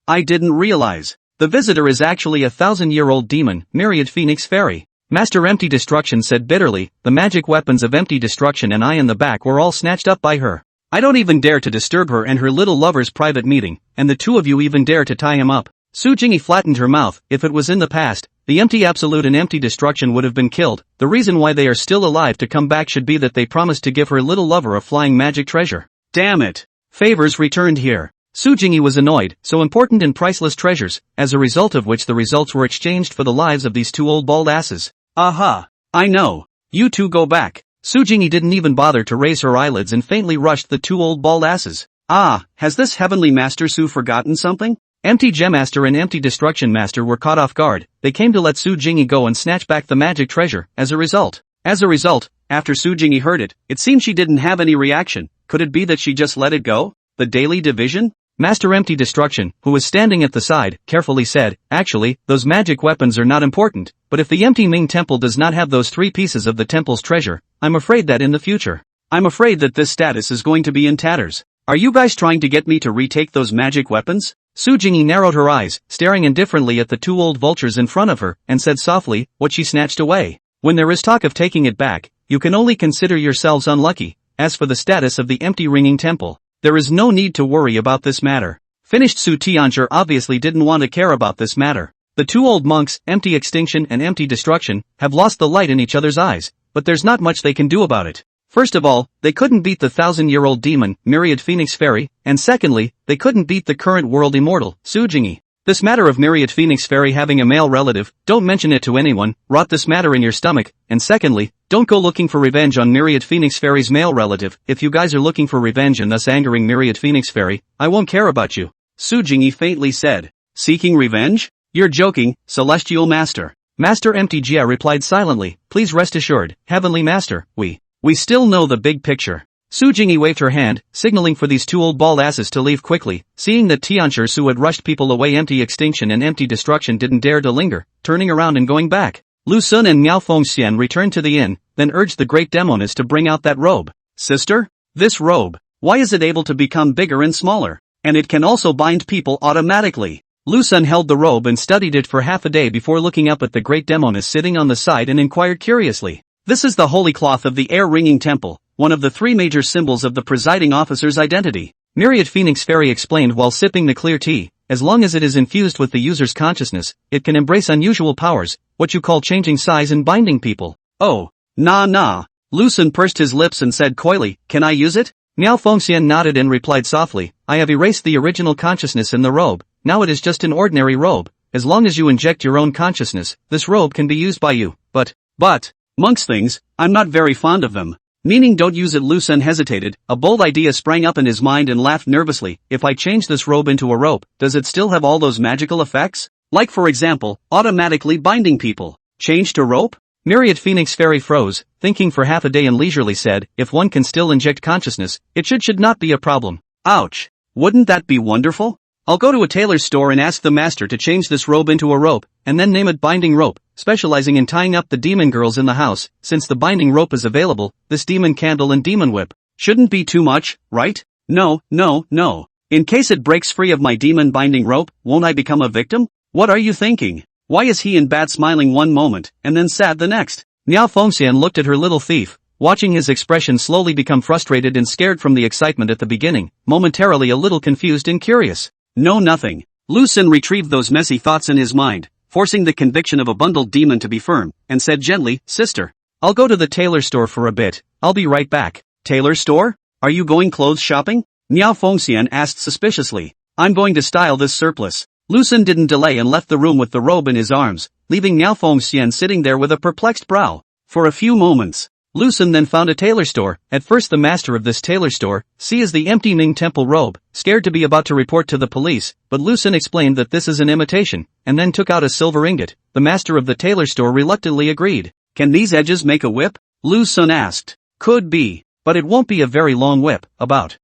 I didn't realize. The visitor is actually a 1,000-year-old demon, Myriad Phoenix Fairy. Master Empty Destruction said bitterly, "The magic weapons of Empty Destruction and I in the back were all snatched up by her. I don't even dare to disturb her and her little lover's private meeting, and the two of you even dare to tie him up." Su Jingyi flattened her mouth. If it was in the past, the Empty Absolute and Empty Destruction would have been killed. The reason why they are still alive to come back should be that they promised to give her little lover a flying magic treasure. Damn it! Favors returned here. Su Jingyi was annoyed, so important and priceless treasures, as a result of which the results were exchanged for the lives of these two old bald asses. Aha! I know. You two go back. Su Jingyi didn't even bother to raise her eyelids and faintly rushed the two old bald asses. Ah, has this Heavenly Master Su forgotten something? Empty Gem Master and Empty Destruction Master were caught off guard. They came to let Su Jingyi go and snatch back the magic treasure. As a result, after Su Jingyi heard it, it seemed she didn't have any reaction. Could it be that she just let it go? The daily division? Master Empty Destruction, who was standing at the side, carefully said, actually, those magic weapons are not important, but if the Empty Ming Temple does not have those 3 pieces of the temple's treasure, I'm afraid that in the future, I'm afraid that this status is going to be in tatters. Are you guys trying to get me to retake those magic weapons? Su Jingyi narrowed her eyes, staring indifferently at the 2 old vultures in front of her, and said softly, what she snatched away. When there is talk of taking it back, you can only consider yourselves unlucky. As for the status of the empty ringing temple, there is no need to worry about this matter. Finished. Su Tianzhi obviously didn't want to care about this matter. The 2 old monks, Empty Extinction and Empty Destruction, have lost the light in each other's eyes, but there's not much they can do about it. First of all, they couldn't beat the 1,000-year-old demon, Myriad Phoenix Fairy, and secondly, they couldn't beat the current world immortal, Su Jingyi. This matter of Myriad Phoenix Fairy having a male relative, don't mention it to anyone, rot this matter in your stomach, and secondly, don't go looking for revenge on Myriad Phoenix Fairy's male relative. If you guys are looking for revenge and thus angering Myriad Phoenix Fairy, I won't care about you. Su Jingyi faintly said. Seeking revenge? You're joking, Celestial Master. Master Empty Jia replied silently, please rest assured, Heavenly Master, we still know the big picture. Su Jingyi waved her hand, signaling for these 2 old bald asses to leave quickly, seeing that Tianzhi Su had rushed people away. Empty Extinction and Empty Destruction didn't dare to linger, turning around and going back. Lu Sun and Miao Fengxian returned to the inn, then urged the great Demoness to bring out that robe. Sister? This robe, why is it able to become bigger and smaller? And it can also bind people automatically. Lu Sun held the robe and studied it for half a day before looking up at the great Demoness sitting on the side and inquired curiously. This is the holy cloth of the air-ringing temple, one of the 3 major symbols of the presiding officer's identity. Myriad Phoenix Fairy explained while sipping the clear tea. As long as it is infused with the user's consciousness, it can embrace unusual powers, what you call changing size and binding people. Oh, nah. Lu Sun pursed his lips and said coyly, can I use it? Miao Fengxian nodded and replied softly, I have erased the original consciousness in the robe, now it is just an ordinary robe. As long as you inject your own consciousness, this robe can be used by you. But, monks things, I'm not very fond of them. Meaning don't use it. Lu Sun hesitated, a bold idea sprang up in his mind and laughed nervously. If I change this robe into a rope, does it still have all those magical effects? Like for example, automatically binding people. Change to rope? Myriad Phoenix Fairy froze, thinking for half a day and leisurely said, if one can still inject consciousness, it should not be a problem. Ouch. Wouldn't that be wonderful? I'll go to a tailor's store and ask the master to change this robe into a rope, and then name it Binding Rope, specializing in tying up the demon girls in the house. Since the binding rope is available, this demon candle and demon whip shouldn't be too much, right? No. In case it breaks free of my demon binding rope, won't I become a victim? What are you thinking? Why is he in bad smiling one moment, and then sad the next? Miao Fengxian looked at her little thief, watching his expression slowly become frustrated and scared from the excitement at the beginning, momentarily a little confused and curious. No, nothing. Lu Sun retrieved those messy thoughts in his mind, forcing the conviction of a bundled demon to be firm, and said gently, Sister, I'll go to the tailor store for a bit, I'll be right back. Tailor store? Are you going clothes shopping? Miao Fengxian asked suspiciously. I'm going to style this surplus. Lu Sun didn't delay and left the room with the robe in his arms, leaving Miao Fengxian sitting there with a perplexed brow. For a few moments, Lu Sun then found a tailor store. At first the master of this tailor store, sees the empty Ming Temple robe, scared to be about to report to the police, but Lu Sun explained that this is an imitation, and then took out a silver ingot. The master of the tailor store reluctantly agreed. Can these edges make a whip? Lu Sun asked. Could be, but it won't be a very long whip, about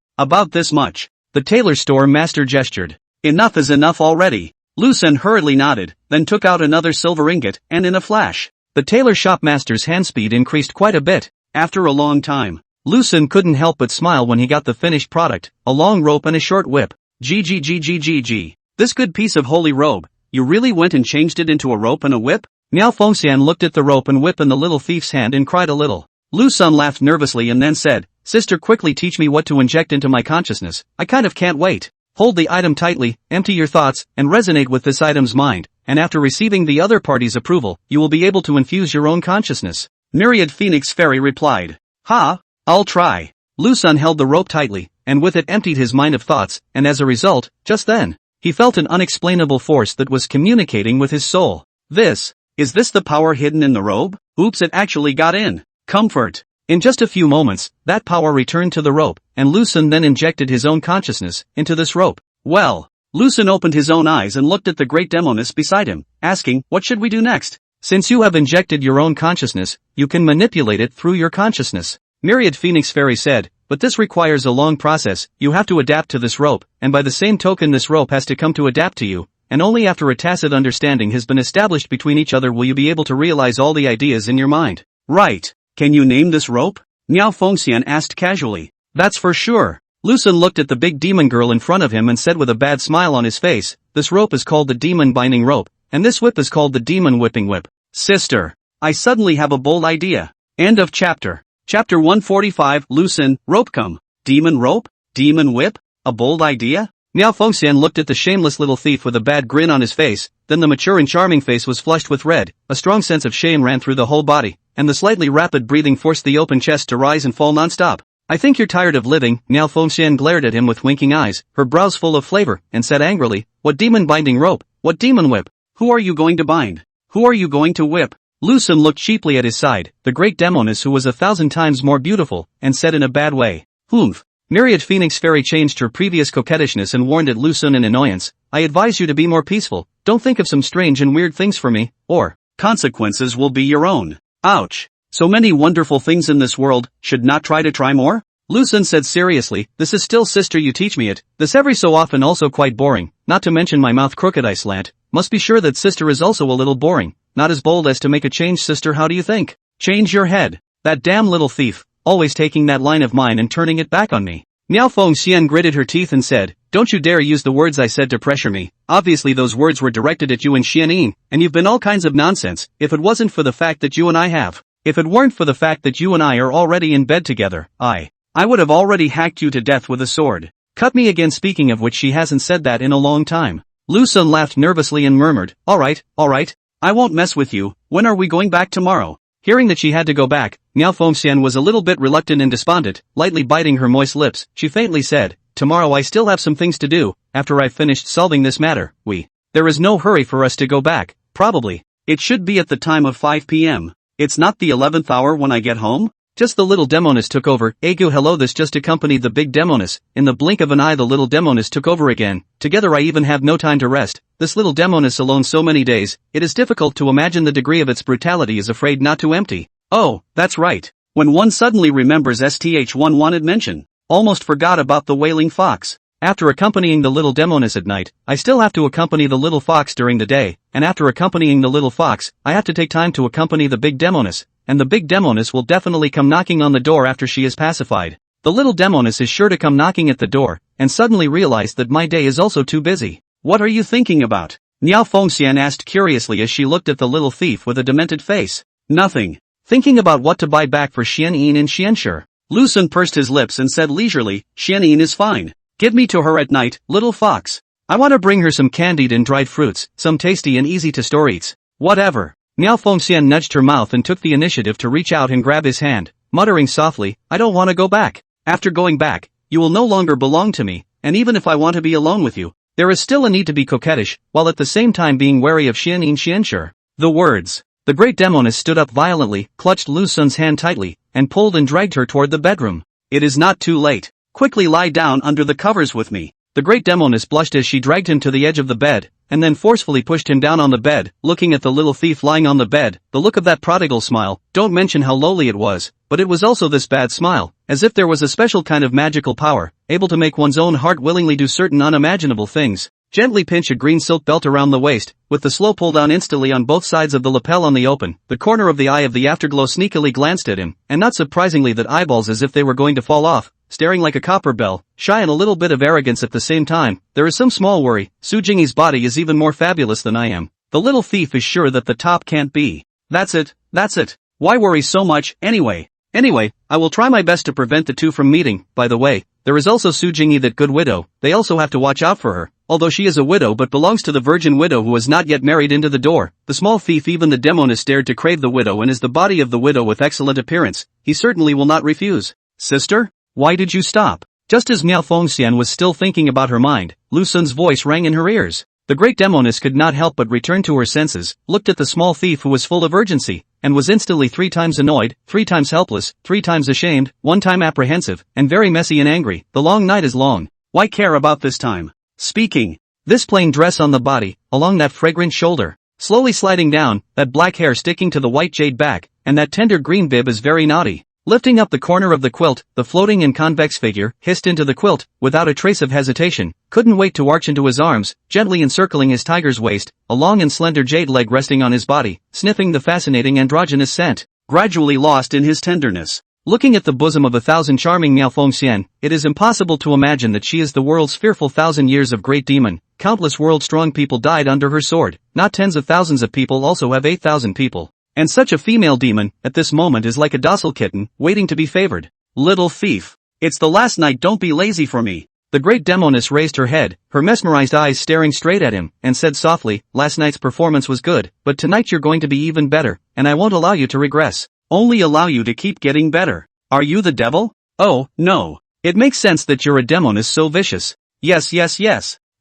this much. The tailor store master gestured. Enough is enough already. Lu Sun hurriedly nodded, then took out another silver ingot, and in a flash, the tailor shop master's hand speed increased quite a bit. After a long time, Lu Sun couldn't help but smile when he got the finished product, a long rope and a short whip. Gg. This good piece of holy robe, you really went and changed it into a rope and a whip? Miao Fengxian looked at the rope and whip in the little thief's hand and cried a little. Lu Sun laughed nervously and then said, Sister, quickly teach me what to inject into my consciousness, I kind of can't wait. Hold the item tightly, empty your thoughts, and resonate with this item's mind, and after receiving the other party's approval, you will be able to infuse your own consciousness. Myriad Phoenix Fairy replied. I'll try. Lu Sun held the rope tightly, and with it emptied his mind of thoughts, and as a result, just then, he felt an unexplainable force that was communicating with his soul. Is this the power hidden in the robe? Oops, it actually got in. Comfort. In just a few moments, that power returned to the rope, and Lu Sun then injected his own consciousness into this rope. Well, Lu Sun opened his own eyes and looked at the great Demoness beside him, asking, what should we do next? Since you have injected your own consciousness, you can manipulate it through your consciousness. Myriad Phoenix Fairy said, but this requires a long process. You have to adapt to this rope, and by the same token this rope has to come to adapt to you, and only after a tacit understanding has been established between each other will you be able to realize all the ideas in your mind. Right. Can you name this rope? Miao Fengxian asked casually. That's for sure. Lu Xun looked at the big demon girl in front of him and said with a bad smile on his face, this rope is called the demon binding rope, and this whip is called the demon whipping whip. Sister. I suddenly have a bold idea. End of chapter. Chapter 145, Lu Xun, rope come. Demon rope? Demon whip? A bold idea? Miao Fengxian looked at the shameless little thief with a bad grin on his face, then the mature and charming face was flushed with red, a strong sense of shame ran through the whole body, and the slightly rapid breathing forced the open chest to rise and fall non-stop. I think you're tired of living. Miao Fengxian glared at him with winking eyes, her brows full of flavor, and said angrily, what demon binding rope? What demon whip? Who are you going to bind? Who are you going to whip? Lu Xun looked cheaply at his side, the great Demoness who was 1,000 times more beautiful, and said in a bad way, Humph. Myriad Phoenix Fairy changed her previous coquettishness and warned at Lu Xun in annoyance, I advise you to be more peaceful, don't think of some strange and weird things for me, or consequences will be your own. Ouch. So many wonderful things in this world, should not try more? Lu Xun said seriously, this is still sister you teach me it, this every so often also quite boring, not to mention my mouth crooked I slant, must be sure that sister is also a little boring, not as bold as to make a change sister how do you think? Change your head. That damn little thief, always taking that line of mine and turning it back on me. Miao Fengxian gritted her teeth and said, don't you dare use the words I said to pressure me, obviously those words were directed at you and Xianyin, and you've been all kinds of nonsense, if it wasn't for the fact that you and I have. If it weren't for the fact that you and I are already in bed together, I would have already hacked you to death with a sword. Cut me again speaking of which she hasn't said that in a long time. Lu Xun laughed nervously and murmured, alright, I won't mess with you, when are we going back tomorrow? Hearing that she had to go back, Miao Fengxian was a little bit reluctant and despondent, lightly biting her moist lips, she faintly said, tomorrow I still have some things to do, after I've finished solving this matter, there is no hurry for us to go back, probably. It should be at the time of 5 p.m. It's not the 11th hour when I get home? Just the little Demoness took over, Agu hello this just accompanied the big Demoness, in the blink of an eye the little Demoness took over again, together I even have no time to rest, this little Demoness alone so many days, it is difficult to imagine the degree of its brutality is afraid not to empty. Oh, that's right. When one suddenly remembers one wanted mention, almost forgot about the wailing fox. After accompanying the little Demoness at night, I still have to accompany the little fox during the day, and after accompanying the little fox, I have to take time to accompany the big Demoness, and the big Demoness will definitely come knocking on the door after she is pacified. The little Demoness is sure to come knocking at the door, and suddenly realize that my day is also too busy. What are you thinking about? Miao Fengxian asked curiously as she looked at the little thief with a demented face. Nothing. Thinking about what to buy back for Xianyin and Xianshi. Lu Xun pursed his lips and said leisurely, Xianyin is fine. Give me to her at night, little fox. I want to bring her some candied and dried fruits, some tasty and easy to store eats. Whatever. Miao Fengxian nudged her mouth and took the initiative to reach out and grab his hand, muttering softly, I don't want to go back. After going back, you will no longer belong to me, and even if I want to be alone with you, there is still a need to be coquettish, while at the same time being wary of Xianyin Xianshi. The words. The great Demoness stood up violently, clutched Lu Xun's hand tightly, and pulled and dragged her toward the bedroom. It is not too late. Quickly lie down under the covers with me. The great Demoness blushed as she dragged him to the edge of the bed, and then forcefully pushed him down on the bed, looking at the little thief lying on the bed, the look of that prodigal smile, don't mention how lowly it was, but it was also this bad smile, as if there was a special kind of magical power, able to make one's own heart willingly do certain unimaginable things. Gently pinch a green silk belt around the waist, with the slow pull down instantly on both sides of the lapel on the open, the corner of the eye of the afterglow sneakily glanced at him, and not surprisingly that eyeballs as if they were going to fall off, staring like a copper bell, shy and a little bit of arrogance at the same time. There is some small worry, Su Jingyi's body is even more fabulous than I am. The little thief is sure that the top can't be. That's it. Why worry so much, anyway? I will try my best to prevent the two from meeting. By the way, there is also Su Jingyi, that good widow, they also have to watch out for her, although she is a widow but belongs to the virgin widow who is not yet married into the door. The small thief even the Demoness dared to crave the widow and is the body of the widow with excellent appearance, he certainly will not refuse. Sister? Why did you stop? Just as Miao Fengxian was still thinking about her mind, Lu Xun's voice rang in her ears. The great Demoness could not help but return to her senses, looked at the small thief who was full of urgency, and was instantly 3 times annoyed, 3 times helpless, 3 times ashamed, 1 time apprehensive, and very messy and angry. The long night is long. Why care about this time? Speaking. This plain dress on the body, along that fragrant shoulder, slowly sliding down, that black hair sticking to the white jade back, and that tender green bib is very naughty. Lifting up the corner of the quilt, the floating and convex figure hissed into the quilt, without a trace of hesitation, couldn't wait to arch into his arms, gently encircling his tiger's waist, a long and slender jade leg resting on his body, sniffing the fascinating androgynous scent, gradually lost in his tenderness. Looking at the bosom of 1,000 charming Miao Fengxian, it is impossible to imagine that she is the world's fearful 1,000 years of great demon. Countless world-strong people died under her sword, not tens of thousands of people also have 8,000 people. And such a female demon, at this moment is like a docile kitten, waiting to be favored. Little thief. It's the last night, don't be lazy for me. The great Demoness raised her head, her mesmerized eyes staring straight at him, and said softly, last night's performance was good, but tonight you're going to be even better, and I won't allow you to regress. Only allow you to keep getting better. Are you the devil? Oh, no. It makes sense that you're a Demoness so vicious. Yes.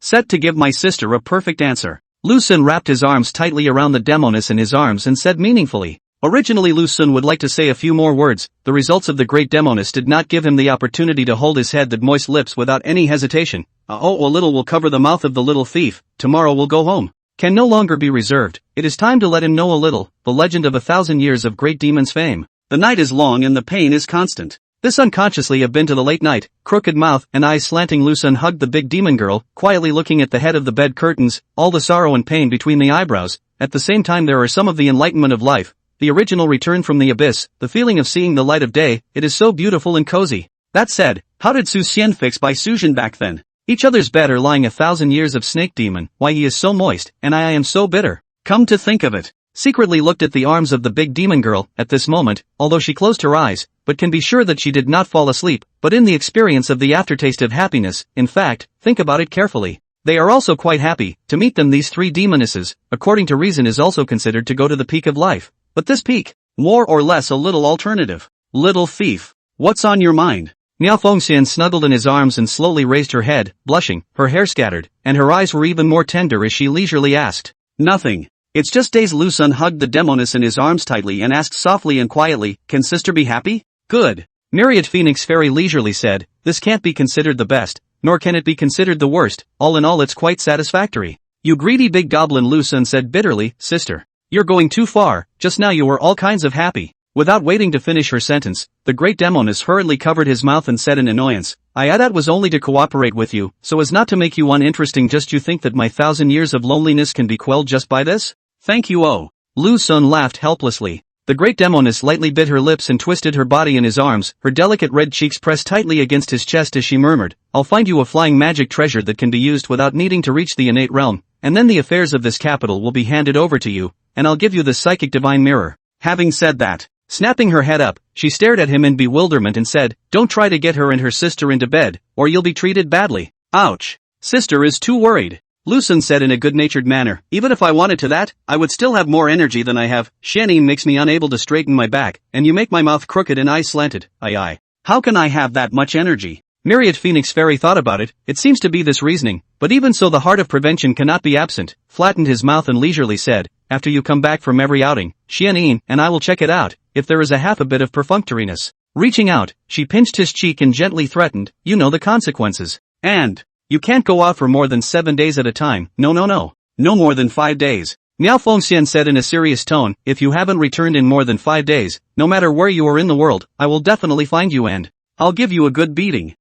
Set to give my sister a perfect answer. Lu Xun wrapped his arms tightly around the Demoness in his arms and said meaningfully. Originally Lu Xun would like to say a few more words, the results of the great Demoness did not give him the opportunity to hold his head, the moist lips without any hesitation. A little will cover the mouth of the little thief, tomorrow we'll go home. Can no longer be reserved, it is time to let him know a little, the legend of 1,000 years of great demon's fame. The night is long and the pain is constant. This unconsciously have been to the late night, crooked mouth and eyes slanting. Lu Xun hugged the big demon girl, quietly looking at the head of the bed curtains, all the sorrow and pain between the eyebrows. At the same time there are some of the enlightenment of life, the original return from the abyss, the feeling of seeing the light of day. It is so beautiful and cozy. That said, how did Su Xian fix by Suzhen back then? Each other's bed are lying 1,000 years of snake demon, why he is so moist, and I am so bitter. Come to think of it. Secretly looked at the arms of the big demon girl, at this moment, although she closed her eyes, but can be sure that she did not fall asleep, but in the experience of the aftertaste of happiness. In fact, think about it carefully. They are also quite happy. To meet them, these three demonesses, according to reason, is also considered to go to the peak of life. But this peak, more or less a little alternative. Little thief, what's on your mind? Miao Fengxian snuggled in his arms and slowly raised her head, blushing, her hair scattered, and her eyes were even more tender as she leisurely asked. Nothing. It's just days. Lu Xun hugged the Demoness in his arms tightly and asked softly and quietly, can sister be happy? Good. Myriad Phoenix very leisurely said, this can't be considered the best, nor can it be considered the worst, all in all it's quite satisfactory. You greedy big goblin, Lu Xun said bitterly, sister. You're going too far, just now you were all kinds of happy. Without waiting to finish her sentence, the great Demoness hurriedly covered his mouth and said in annoyance, that was only to cooperate with you, so as not to make you uninteresting. Just you think that my 1,000 years of loneliness can be quelled just by this? Thank you. Oh. Lu Xun laughed helplessly. The great Demoness lightly bit her lips and twisted her body in his arms, her delicate red cheeks pressed tightly against his chest as she murmured, I'll find you a flying magic treasure that can be used without needing to reach the innate realm, and then the affairs of this capital will be handed over to you, and I'll give you the psychic divine mirror. Having said that, snapping her head up, she stared at him in bewilderment and said, don't try to get her and her sister into bed, or you'll be treated badly. Ouch. Sister is too worried. Lu Xun said in a good-natured manner, even if I wanted to that, I would still have more energy than I have. Xianin makes me unable to straighten my back, and you make my mouth crooked and eyes slanted. How can I have that much energy? Myriad Phoenix Fairy thought about it. It seems to be this reasoning, but even so the heart of prevention cannot be absent, flattened his mouth and leisurely said, after you come back from every outing, Xianin, and I will check it out, if there is a half a bit of perfunctoriness. Reaching out, she pinched his cheek and gently threatened, you know the consequences. And you can't go out for more than 7 days at a time. No more than 5 days. Miao Fengxian said in a serious tone, if you haven't returned in more than 5 days, no matter where you are in the world, I will definitely find you and I'll give you a good beating.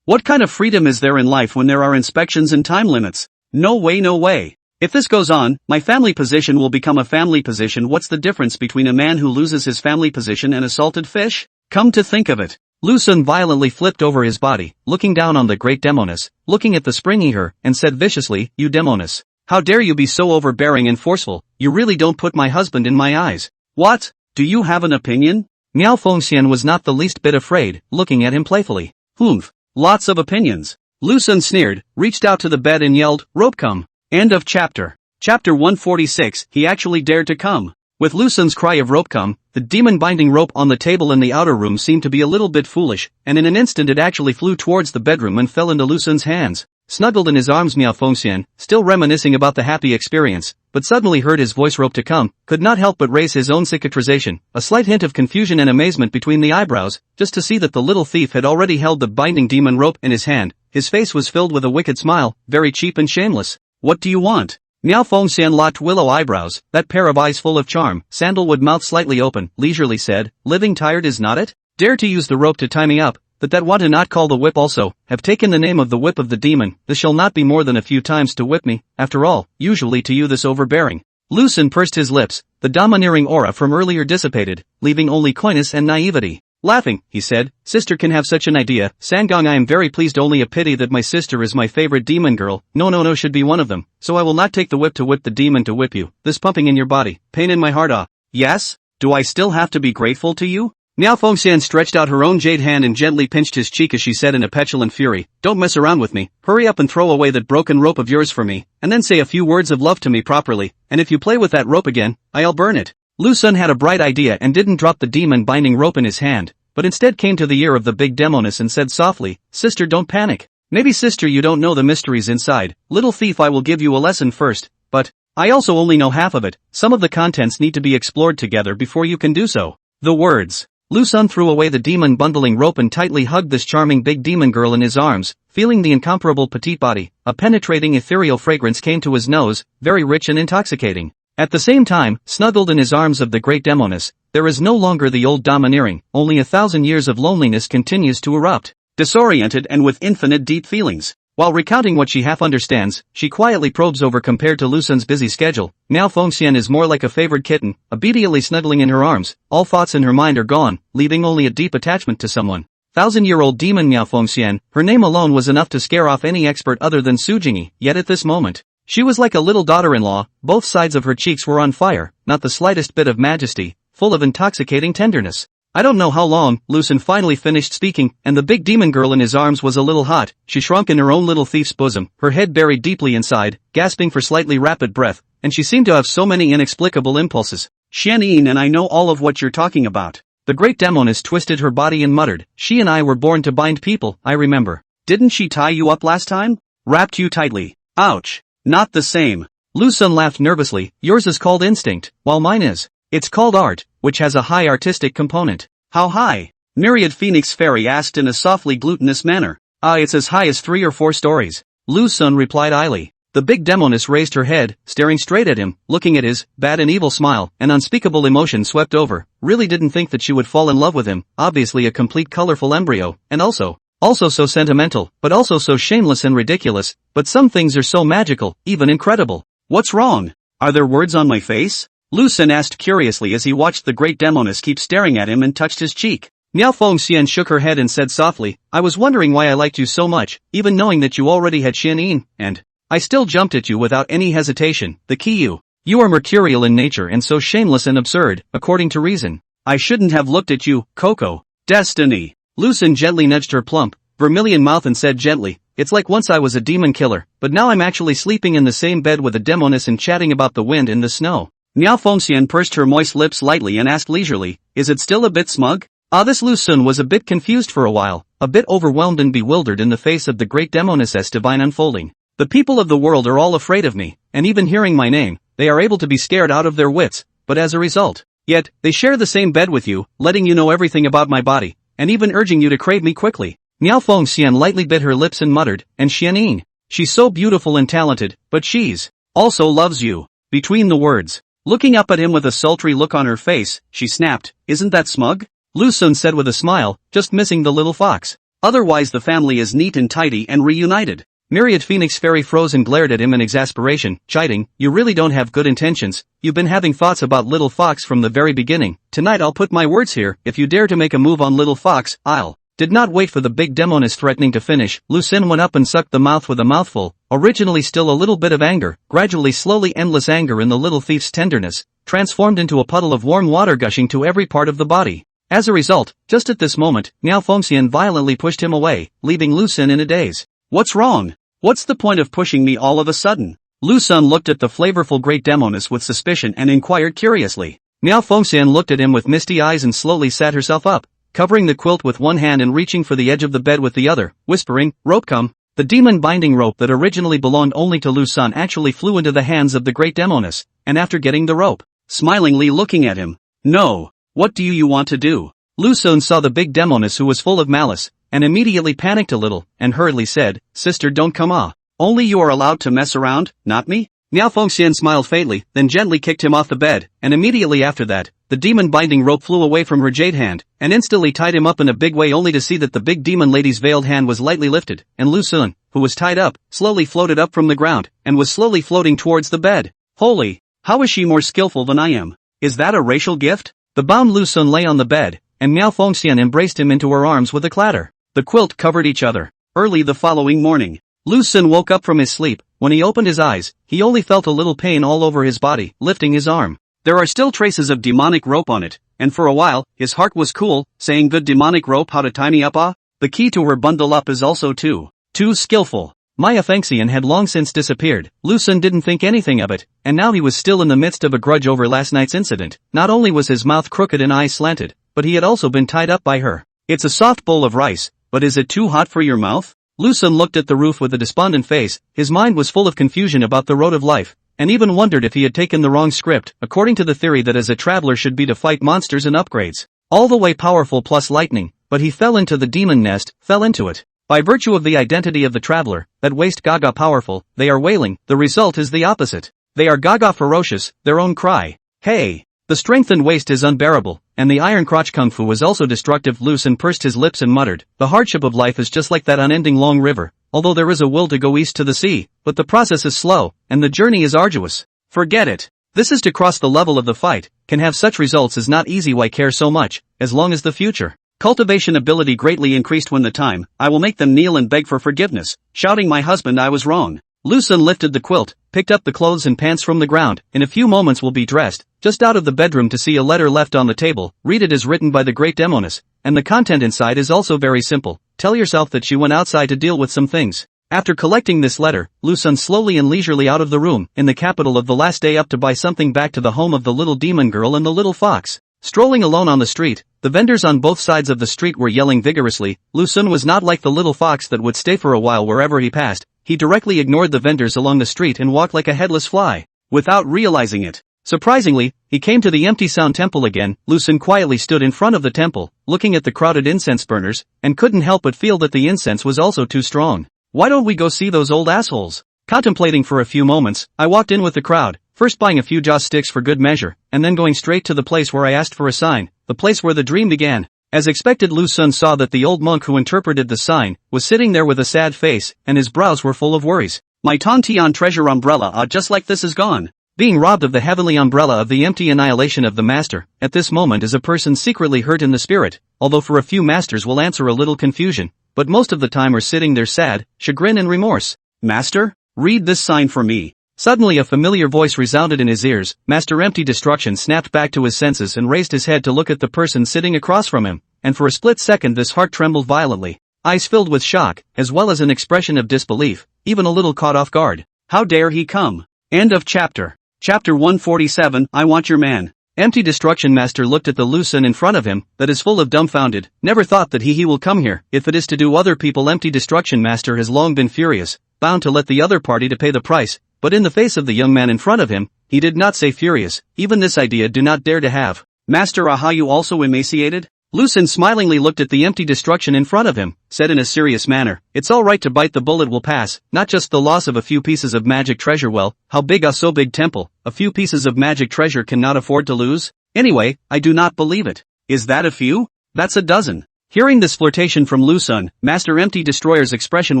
What kind of freedom is there in life when there are inspections and time limits? No way. If this goes on, my family position will become a family position. What's the difference between a man who loses his family position and a salted fish? Come to think of it. Lu Xun violently flipped over his body, looking down on the great Demoness, looking at the springy her, and said viciously, you Demoness. How dare you be so overbearing and forceful, you really don't put my husband in my eyes. What? Do you have an opinion? Miao Fengxian was not the least bit afraid, looking at him playfully. Humph. Lots of opinions. Lu Xun sneered, reached out to the bed and yelled, rope come. End of chapter. Chapter 146, he actually dared to come. With Lu Xun's cry of rope come, the demon binding rope on the table in the outer room seemed to be a little bit foolish, and in an instant it actually flew towards the bedroom and fell into Lu Xun's hands. Snuggled in his arms, Miao Fengxian, still reminiscing about the happy experience, but suddenly heard his voice rope to come, could not help but raise his own cicatrization, a slight hint of confusion and amazement between the eyebrows, just to see that the little thief had already held the binding demon rope in his hand. His face was filled with a wicked smile, very cheap and shameless. What do you want? Miao Fengxian locked willow eyebrows, that pair of eyes full of charm, sandalwood mouth slightly open, leisurely said, living tired is not it? Dare to use the rope to tie me up, that want to not call the whip also, have taken the name of the whip of the demon, this shall not be more than a few times to whip me, after all, usually to you this overbearing. Lu Xun pursed his lips, the domineering aura from earlier dissipated, leaving only coyness and naivety. Laughing, he said, sister can have such an idea, Sangong I am very pleased only a pity that my sister is my favorite demon girl, no should be one of them, so I will not take the whip to whip the demon to whip you, this pumping in your body, pain in my heart yes? Do I still have to be grateful to you? Miao Fengxian stretched out her own jade hand and gently pinched his cheek as she said in a petulant fury, don't mess around with me, hurry up and throw away that broken rope of yours for me, and then say a few words of love to me properly, and if you play with that rope again, I'll burn it. Lu Xun had a bright idea and didn't drop the demon binding rope in his hand, but instead came to the ear of the big Demoness and said softly, sister don't panic. Maybe sister you don't know the mysteries inside, little thief I will give you a lesson first, but I also only know half of it, some of the contents need to be explored together before you can do so. The words. Lu Xun threw away the demon bundling rope and tightly hugged this charming big demon girl in his arms, feeling the incomparable petite body, a penetrating ethereal fragrance came to his nose, very rich and intoxicating. At the same time, snuggled in his arms of the great Demoness, there is no longer the old domineering, only 1,000 years of loneliness continues to erupt. Disoriented and with infinite deep feelings. While recounting what she half understands, she quietly probes over compared to Lu Xun's busy schedule. Miao Fengxian is more like a favored kitten, obediently snuggling in her arms, all thoughts in her mind are gone, leaving only a deep attachment to someone. 1,000-year-old demon Miao Fengxian, her name alone was enough to scare off any expert other than Su Jingyi, yet at this moment, she was like a little daughter-in-law, both sides of her cheeks were on fire, not the slightest bit of majesty, full of intoxicating tenderness. I don't know how long, Lu Xun finally finished speaking, and the big demon girl in his arms was a little hot, she shrunk in her own little thief's bosom, her head buried deeply inside, gasping for slightly rapid breath, and she seemed to have so many inexplicable impulses. Xianyin and I know all of what you're talking about. The great Demoness twisted her body and muttered, she and I were born to bind people, I remember. Didn't she tie you up last time? Wrapped you tightly. Ouch. Not the same. Lu Xun laughed nervously, yours is called instinct, while mine is. It's called art, which has a high artistic component. How high? Myriad Phoenix Fairy asked in a softly glutinous manner. It's as high as 3 or 4 stories. Lu Xun replied idly. The big Demoness raised her head, staring straight at him, looking at his bad and evil smile, an unspeakable emotion swept over, really didn't think that she would fall in love with him, obviously a complete colorful embryo, and also so sentimental, but also so shameless and ridiculous, but some things are so magical, even incredible. What's wrong? Are there words on my face? Lu Xun asked curiously as he watched the great Demoness keep staring at him and touched his cheek. Miao Fengxian shook her head and said softly, I was wondering why I liked you so much, even knowing that you already had Xianyin, and I still jumped at you without any hesitation, the key you are mercurial in nature and so shameless and absurd, according to reason. I shouldn't have looked at you, Coco. Destiny. Lu Xun gently nudged her plump, vermilion mouth and said gently, it's like once I was a demon killer, but now I'm actually sleeping in the same bed with a Demoness and chatting about the wind and the snow. Miao Fengxian pursed her moist lips lightly and asked leisurely, is it still a bit smug? This Lu Xun was a bit confused for a while, a bit overwhelmed and bewildered in the face of the great Demoness's divine unfolding. The people of the world are all afraid of me, and even hearing my name, they are able to be scared out of their wits, but as a result, yet, they share the same bed with you, letting you know everything about my body, and even urging you to crave me quickly. Miao Fengxian lightly bit her lips and muttered, and Xianyin, she's so beautiful and talented, but she's also loves you. Between the words. Looking up at him with a sultry look on her face, she snapped, isn't that smug? Lu Xun said with a smile, just missing the little fox. Otherwise the family is neat and tidy and reunited. Myriad Phoenix Fairy froze and glared at him in exasperation, chiding, you really don't have good intentions, you've been having thoughts about little fox from the very beginning. Tonight I'll put my words here, if you dare to make a move on little fox, I'll. Did not wait for the big Demoness threatening to finish, Lu Xun went up and sucked the mouth with a mouthful, originally still a little bit of anger, gradually slowly endless anger in the little thief's tenderness, transformed into a puddle of warm water gushing to every part of the body. As a result, just at this moment, Miao Fengxian violently pushed him away, leaving Lu Xun in a daze. What's wrong? What's the point of pushing me all of a sudden? Lu Xun looked at the flavorful great Demoness with suspicion and inquired curiously. Miao Fengxian looked at him with misty eyes and slowly sat herself up, covering the quilt with one hand and reaching for the edge of the bed with the other, whispering, rope come. The demon binding rope that originally belonged only to Lu Xun actually flew into the hands of the great Demoness, and after getting the rope, smilingly looking at him. No. What do you want to do? Lu Xun saw the big Demoness who was full of malice, and immediately panicked a little, and hurriedly said, sister don't come Only you are allowed to mess around, not me? Miao Fengxian smiled faintly, then gently kicked him off the bed, and immediately after that, the demon binding rope flew away from her jade hand, and instantly tied him up in a big way only to see that the big demon lady's veiled hand was lightly lifted, and Lu Sun, who was tied up, slowly floated up from the ground, and was slowly floating towards the bed. Holy! How is she more skillful than I am? Is that a racial gift? The bound Lu Sun lay on the bed, and Miao Fengxian embraced him into her arms with a clatter. The quilt covered each other. Early the following morning, Lu Sun woke up from his sleep. When he opened his eyes, he only felt a little pain all over his body, lifting his arm. There are still traces of demonic rope on it, and for a while, his heart was cool, saying good demonic rope how to tie me up ah? The key to her bundle up is also too skillful. Maya Fengxian had long since disappeared. Lu Sun didn't think anything of it, and now he was still in the midst of a grudge over last night's incident. Not only was his mouth crooked and eyes slanted, but he had also been tied up by her. It's a soft bowl of rice, but is it too hot for your mouth? Lu Sun looked at the roof with a despondent face. His mind was full of confusion about the road of life, and even wondered if he had taken the wrong script, according to the theory that as a traveler should be to fight monsters and upgrades. All the way powerful plus lightning, but he fell into the demon nest, fell into it. By virtue of the identity of the traveler, that waste gaga powerful, they are wailing, the result is the opposite. They are gaga ferocious, their own cry. Hey! The strengthened waist is unbearable, and the iron crotch kung fu was also destructive. Lu Sun pursed his lips and muttered, the hardship of life is just like that unending long river, although there is a will to go east to the sea, but the process is slow, and the journey is arduous. Forget it. This is to cross the level of the fight, can have such results is not easy. Why care so much, as long as the future? Cultivation ability greatly increased when the time, I will make them kneel and beg for forgiveness, shouting my husband I was wrong. Lu Sun lifted the quilt, picked up the clothes and pants from the ground, in a few moments will be dressed, just out of the bedroom to see a letter left on the table. Read it is written by the great Demoness, and the content inside is also very simple. Tell yourself that she went outside to deal with some things. After collecting this letter, Lu Sun slowly and leisurely out of the room, in the capital of the last day up to buy something back to the home of the little demon girl and the little fox. Strolling alone on the street, the vendors on both sides of the street were yelling vigorously. Lu Sun was not like the little fox that would stay for a while wherever he passed. He directly ignored the vendors along the street and walked like a headless fly, without realizing it. Surprisingly, he came to the empty sound temple again. Lu Sun quietly stood in front of the temple, looking at the crowded incense burners, and couldn't help but feel that the incense was also too strong. Why don't we go see those old assholes? Contemplating for a few moments, I walked in with the crowd, first buying a few joss sticks for good measure, and then going straight to the place where I asked for a sign, the place where the dream began. As expected, Lu Sun saw that the old monk who interpreted the sign was sitting there with a sad face, and his brows were full of worries. My Tontian treasure umbrella just like this is gone. Being robbed of the heavenly umbrella of the empty annihilation of the master, at this moment is a person secretly hurt in the spirit, although for a few masters will answer a little confusion, but most of the time are sitting there sad, chagrin and remorse. Master? Read this sign for me. Suddenly a familiar voice resounded in his ears. Master Empty Destruction snapped back to his senses and raised his head to look at the person sitting across from him, and for a split second his heart trembled violently. Eyes filled with shock, as well as an expression of disbelief, even a little caught off guard. How dare he come? End of chapter. Chapter 147, I want your man. Empty Destruction Master looked at the Lu Sun in front of him, that is full of dumbfounded, never thought that he will come here, if it is to do other people. Empty Destruction Master has long been furious, bound to let the other party to pay the price, but in the face of the young man in front of him, he did not say furious, even this idea do not dare to have. Master aha you also emaciated? Lu Sun smilingly looked at the Empty Destruction in front of him, said in a serious manner, it's alright to bite the bullet will pass, not just the loss of a few pieces of magic treasure. Well, how big a so big temple, a few pieces of magic treasure cannot afford to lose? Anyway, I do not believe it. Is that a few? That's a dozen. Hearing this flirtation from Lu Sun, Master Empty Destroyer's expression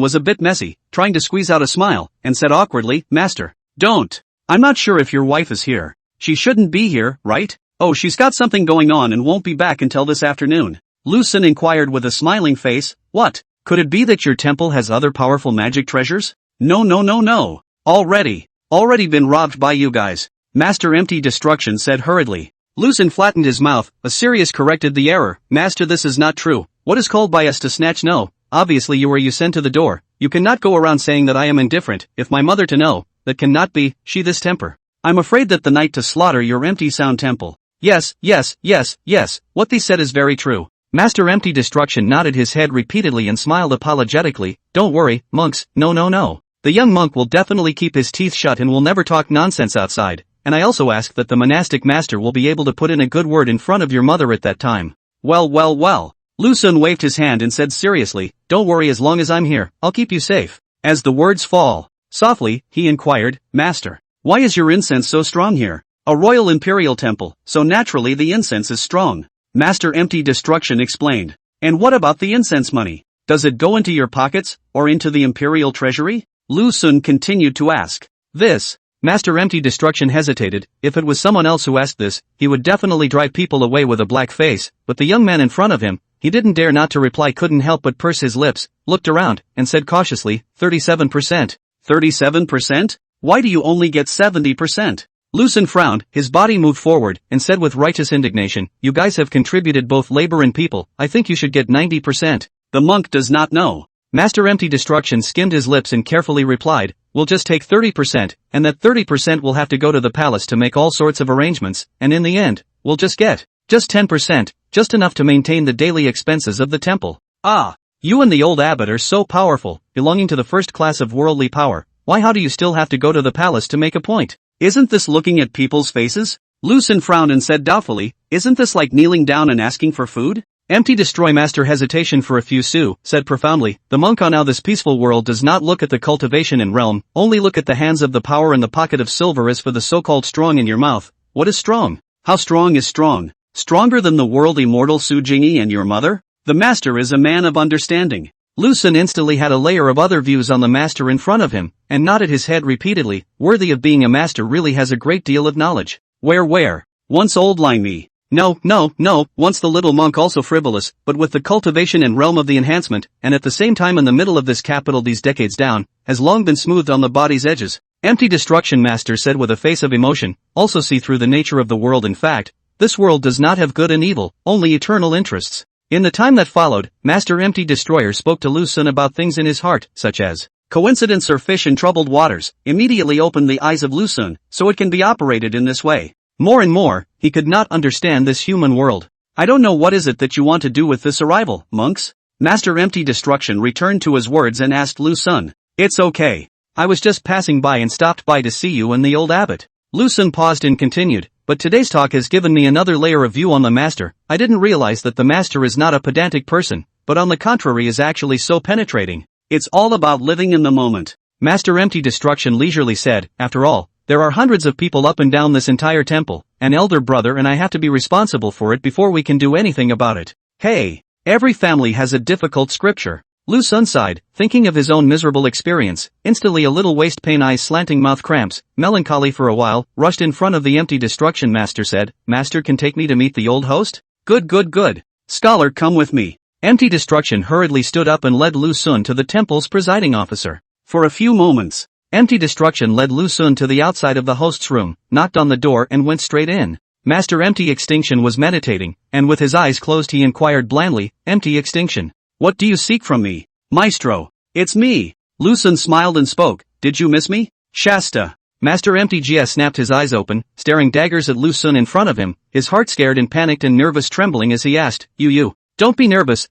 was a bit messy, trying to squeeze out a smile, and said awkwardly, Master, don't. I'm not sure if your wife is here. She shouldn't be here, right? Oh, she's got something going on and won't be back until this afternoon. Lu Sun inquired with a smiling face, what? Could it be that your temple has other powerful magic treasures? No. Already been robbed by you guys. Master Empty Destruction said hurriedly. Lu Sun flattened his mouth, a serious corrected the error. Master, this is not true. What is called by us to snatch? No, obviously you sent to the door. You cannot go around saying that I am indifferent. If my mother to know, that cannot be, she this temper. I'm afraid that the night to slaughter your empty sound temple. Yes, what they said is very true. Master Empty Destruction nodded his head repeatedly and smiled apologetically. Don't worry, monks, no. The young monk will definitely keep his teeth shut and will never talk nonsense outside, and I also ask that the monastic master will be able to put in a good word in front of your mother at that time. Well. Lu Sun waved his hand and said seriously, don't worry, as long as I'm here, I'll keep you safe. As the words fall, softly, he inquired, Master, Why is your incense so strong here? A royal imperial temple, so naturally the incense is strong. Master Empty Destruction explained. And what about the incense money? Does it go into your pockets, or into the imperial treasury? Lu Xun continued to ask. This. Master Empty Destruction hesitated. If it was someone else who asked this, he would definitely drive people away with a black face, but the young man in front of him, he didn't dare not to reply, couldn't help but purse his lips, looked around, and said cautiously, 37%. 37%? Why do you only get 70%? Lu Xun frowned, his body moved forward, and said with righteous indignation, you guys have contributed both labor and people, I think you should get 90%. The monk does not know. Master Empty Destruction skimmed his lips and carefully replied, we'll just take 30%, and that 30% will have to go to the palace to make all sorts of arrangements, and in the end, we'll just get, just 10%, just enough to maintain the daily expenses of the temple. Ah, you and the old abbot are so powerful, belonging to the first class of worldly power, why how do you still have to go to the palace to make a point? Isn't this looking at people's faces? Lu Xun frowned and said doubtfully, isn't this like kneeling down and asking for food? Empty Destroy Master hesitation for a few su, said profoundly, the monk on now this peaceful world does not look at the cultivation and realm, only look at the hands of the power and the pocket of silver. As for the so-called strong in your mouth, what is strong? How strong is strong? Stronger than the world immortal Su Jingyi and your mother? The master is a man of understanding. Lu Xun instantly had a layer of other views on the master in front of him, and nodded his head repeatedly, worthy of being a master really has a great deal of knowledge. Where? Once old line me. No, once the little monk also frivolous, but with the cultivation and realm of the enhancement, and at the same time in the middle of this capital these decades down, has long been smoothed on the body's edges. Empty Destruction Master said with a face of emotion, also see through the nature of the world. In fact, this world does not have good and evil, only eternal interests. In the time that followed, Master Empty Destroyer spoke to Lu Xun about things in his heart, such as coincidence or fish in troubled waters, immediately opened the eyes of Lu Xun, so it can be operated in this way. More and more, he could not understand this human world. I don't know what is it that you want to do with this arrival, monks? Master Empty Destruction returned to his words and asked Lu Xun. It's okay. I was just passing by and stopped by to see you and the old abbot. Lu Xun paused and continued, but today's talk has given me another layer of view on the master. I didn't realize that the master is not a pedantic person, but on the contrary is actually so penetrating. It's all about living in the moment. Master Empty Destruction leisurely said, after all, there are hundreds of people up and down this entire temple, an elder brother, and I have to be responsible for it before we can do anything about it. Hey, every family has a difficult scripture. Lu Xun sighed, thinking of his own miserable experience, instantly a little waist pain, eyes slanting, mouth cramps, melancholy for a while, rushed in front of the Empty Destruction Master, said, Master can take me to meet the old host? Good. Scholar, come with me. Empty Destruction hurriedly stood up and led Lu Xun to the temple's presiding officer. For a few moments, Empty Destruction led Lu Xun to the outside of the host's room, knocked on the door and went straight in. Master Empty Extinction was meditating, and with his eyes closed he inquired blandly, Empty Extinction. What do you seek from me? Maestro. It's me. Lu Xun smiled and spoke, did you miss me? Shasta. Master Empty GS snapped his eyes open, staring daggers at Lu Xun in front of him, his heart scared and panicked and nervous trembling as he asked, you. Don't be nervous,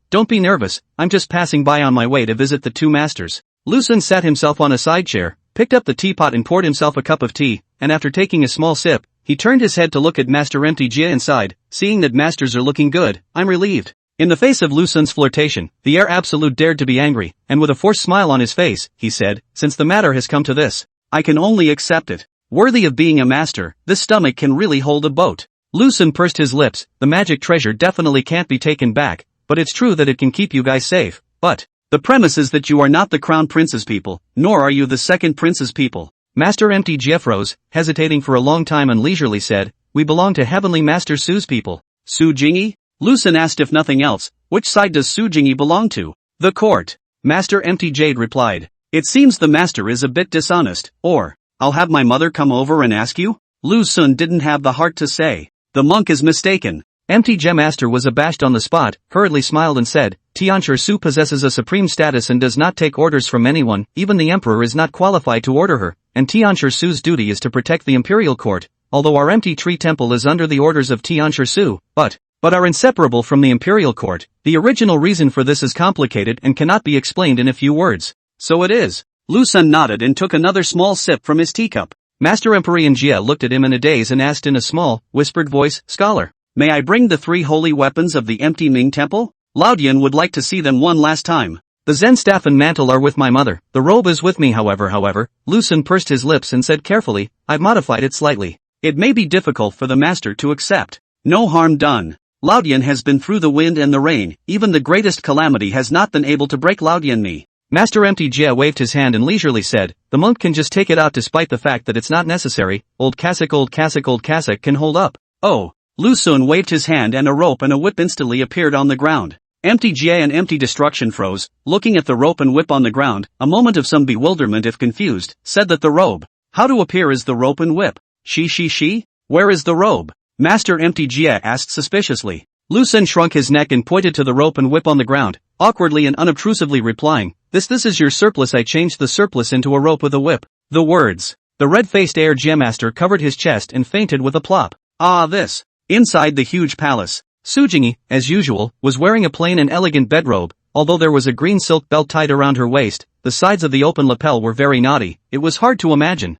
I'm just passing by on my way to visit the two masters. Lu Xun sat himself on a side chair, picked up the teapot and poured himself a cup of tea, and after taking a small sip, he turned his head to look at Master Empty Jia inside, seeing that masters are looking good, I'm relieved. In the face of Lu Xun's flirtation, the heir absolute dared to be angry, and with a forced smile on his face, he said, since the matter has come to this, I can only accept it. Worthy of being a master, this stomach can really hold a boat. Lu Xun pursed his lips, the magic treasure definitely can't be taken back, but it's true that it can keep you guys safe, but the premise is that you are not the crown prince's people, nor are you the second prince's people. Master Empty Jeff rose, hesitating for a long time and leisurely said, we belong to Heavenly Master Su's people. Su Jingyi? Lu Xun asked if nothing else, which side does Su Jingyi belong to? The court. Master Empty Jade replied. It seems the master is a bit dishonest, or, I'll have my mother come over and ask you? Lu Xun didn't have the heart to say. The monk is mistaken. Empty Gem Master was abashed on the spot, hurriedly smiled and said, Tianshi Su possesses a supreme status and does not take orders from anyone, even the emperor is not qualified to order her, and Tianshi Su's duty is to protect the imperial court, although our empty tree temple is under the orders of Tianshi Su, but are inseparable from the imperial court. The original reason for this is complicated and cannot be explained in a few words. So it is. Lu Xun nodded and took another small sip from his teacup. Master Emperor Jia looked at him in a daze and asked in a small, whispered voice, Scholar, may I bring the 3 holy weapons of the empty Ming temple? Lao Dian would like to see them one last time. The Zen staff and mantle are with my mother, the robe is with me however, Lu Xun pursed his lips and said carefully, I've modified it slightly. It may be difficult for the master to accept. No harm done. Laodian has been through the wind and the rain, even the greatest calamity has not been able to break Laodian me. Master Empty Jia waved his hand and leisurely said, the monk can just take it out despite the fact that it's not necessary, old cassock can hold up. Oh. Lu Xun waved his hand and a rope and a whip instantly appeared on the ground. Empty Jia and Empty Destruction froze, looking at the rope and whip on the ground, a moment of some bewilderment if confused, said that the robe. How to appear is the rope and whip? She? Where is the robe? Master Empty Jia asked suspiciously. Lu Xun shrunk his neck and pointed to the rope and whip on the ground, awkwardly and unobtrusively replying, This is your surplus. I changed the surplus into a rope with a whip. The words. The red-faced air Jiamaster covered his chest and fainted with a plop. Ah this. Inside the huge palace, Su Jingyi, as usual, was wearing a plain and elegant bedrobe, although there was a green silk belt tied around her waist, the sides of the open lapel were very naughty. It is hard to imagine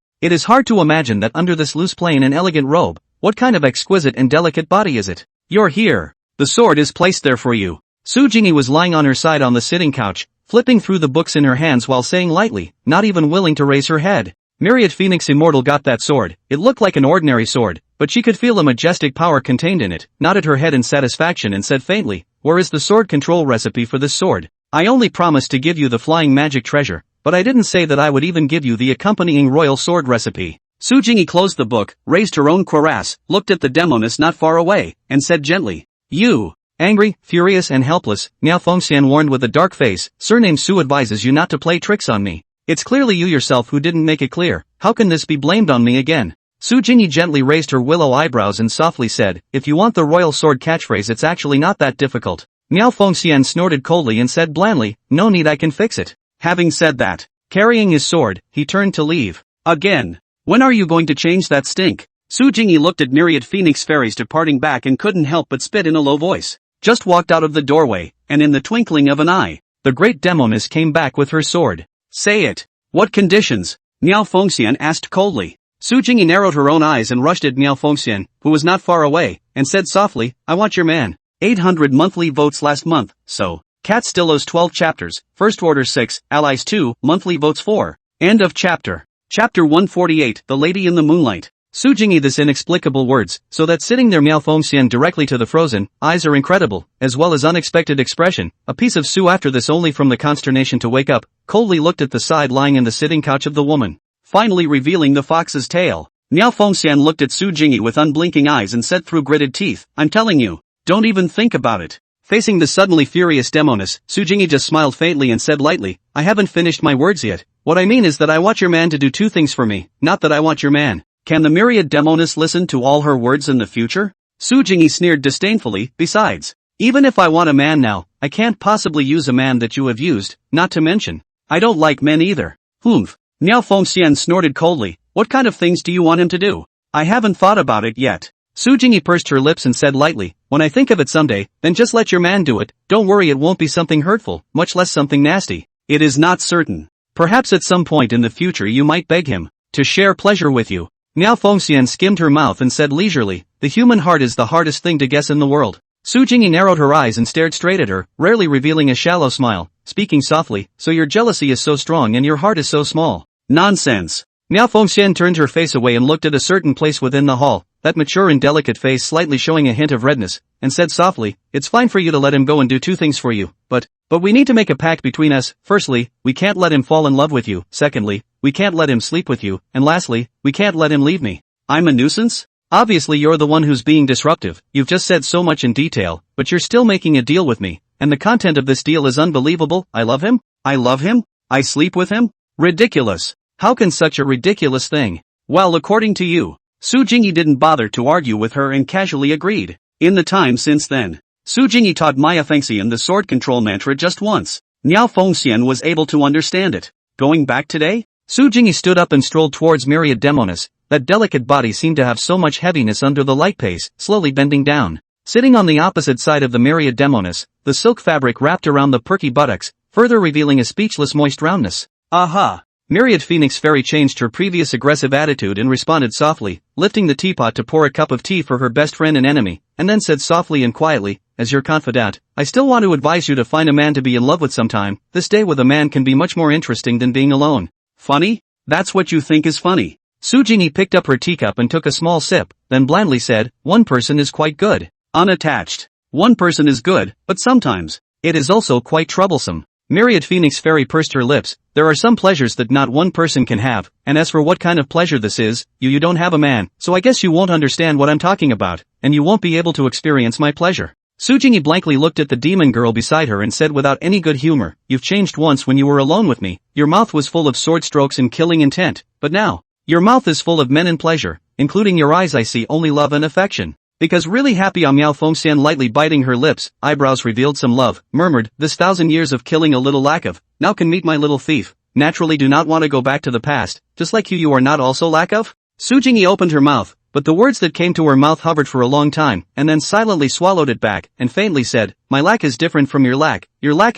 that under this loose plain and elegant robe, what kind of exquisite and delicate body is it? You're here. The sword is placed there for you. Su Jingyi was lying on her side on the sitting couch, flipping through the books in her hands while saying lightly, not even willing to raise her head. Myriad Phoenix Immortal got that sword. It looked like an ordinary sword, but she could feel a majestic power contained in it, nodded her head in satisfaction and said faintly, Where is the sword control recipe for this sword? I only promised to give you the flying magic treasure, but I didn't say that I would even give you the accompanying royal sword recipe. Su Jingyi closed the book, raised her own cuirass, looked at the Demoness not far away, and said gently, You. Angry, furious and helpless, Miao Fengxian warned with a dark face, Surname Su advises you not to play tricks on me. It's clearly you yourself who didn't make it clear. How can this be blamed on me again? Su Jingyi gently raised her willow eyebrows and softly said, If you want the royal sword catchphrase, it's actually not that difficult. Miao Fengxian snorted coldly and said blandly, No need, I can fix it. Having said that, carrying his sword, he turned to leave. Again. When are you going to change that stink? Su Jingyi looked at myriad phoenix fairies departing back and couldn't help but spit in a low voice. Just walked out of the doorway, and in the twinkling of an eye, the great Demoness came back with her sword. Say it. What conditions? Miao Fengxian asked coldly. Su Jingyi narrowed her own eyes and rushed at Miao Fengxian, who was not far away, and said softly, I want your man. 800 monthly votes last month, so. Cat Stillo's 12 chapters, First Order 6, Allies 2, monthly votes 4. End of chapter. Chapter 148, The Lady in the Moonlight. Su Jingyi this inexplicable words, so that sitting there Miao Fengxian directly to the frozen eyes are incredible, as well as unexpected expression, a piece of Su after this only from the consternation to wake up, coldly looked at the side lying in the sitting couch of the woman, finally revealing the fox's tail. Miao Fengxian looked at Su Jingyi with unblinking eyes and said through gritted teeth, I'm telling you, don't even think about it. Facing the suddenly furious Demoness, Su Jingyi just smiled faintly and said lightly, I haven't finished my words yet. What I mean is that I want your man to do two things for me, not that I want your man. Can the myriad Demoness listen to all her words in the future? Su Jingyi sneered disdainfully, besides, even if I want a man now, I can't possibly use a man that you have used, not to mention, I don't like men either. Humph. Miao Fengxian snorted coldly, what kind of things do you want him to do? I haven't thought about it yet. Su Jingyi pursed her lips and said lightly, when I think of it someday, then just let your man do it, don't worry it won't be something hurtful, much less something nasty. It is not certain. Perhaps at some point in the future you might beg him to share pleasure with you. Miao Fengxian skimmed her mouth and said leisurely, the human heart is the hardest thing to guess in the world. Su Jingyi narrowed her eyes and stared straight at her, rarely revealing a shallow smile, speaking softly, so your jealousy is so strong and your heart is so small. Nonsense. Miao Fengxian turned her face away and looked at a certain place within the hall, that mature and delicate face slightly showing a hint of redness, and said softly, it's fine for you to let him go and do two things for you, but we need to make a pact between us. Firstly, we can't let him fall in love with you. Secondly, we can't let him sleep with you. And lastly, we can't let him leave me. I'm a nuisance? Obviously you're the one who's being disruptive. You've just said so much in detail, but you're still making a deal with me, and the content of this deal is unbelievable. I love him? I love him? I sleep with him? Ridiculous. How can such a ridiculous thing? Well, according to you. Su Jingyi didn't bother to argue with her and casually agreed. In the time since then, Su Jingyi taught Miao Fengxian the sword control mantra just once. Miao Fengxian was able to understand it. Going back today? Su Jingyi stood up and strolled towards myriad Demoness. That delicate body seemed to have so much heaviness under the light pace, slowly bending down. Sitting on the opposite side of the myriad Demoness, the silk fabric wrapped around the perky buttocks, further revealing a speechless moist roundness. Aha! Myriad Phoenix Fairy changed her previous aggressive attitude and responded softly, lifting the teapot to pour a cup of tea for her best friend and enemy, and then said softly and quietly, as your confidant, I still want to advise you to find a man to be in love with sometime. This day with a man can be much more interesting than being alone. Funny? That's what you think is funny. Sujingi picked up her teacup and took a small sip, then blandly said, one person is quite good. Unattached. One person is good, but sometimes, it is also quite troublesome. Myriad Phoenix Fairy pursed her lips. There are some pleasures that not one person can have, and as for what kind of pleasure this is, you don't have a man, so I guess you won't understand what I'm talking about, and you won't be able to experience my pleasure. Sujingi blankly looked at the demon girl beside her and said without any good humor, you've changed once when you were alone with me. Your mouth was full of sword strokes and killing intent, but now, your mouth is full of men and pleasure, including your eyes I see only love and affection. Because really happy Miao Fengxian lightly biting her lips, eyebrows revealed some love, murmured, this 1,000 years of killing a little lack of, now can meet my little thief, naturally do not want to go back to the past, just like you are not also lack of? Sujingi opened her mouth, but the words that came to her mouth hovered for a long time, and then silently swallowed it back, and faintly said, my lack is different from your lack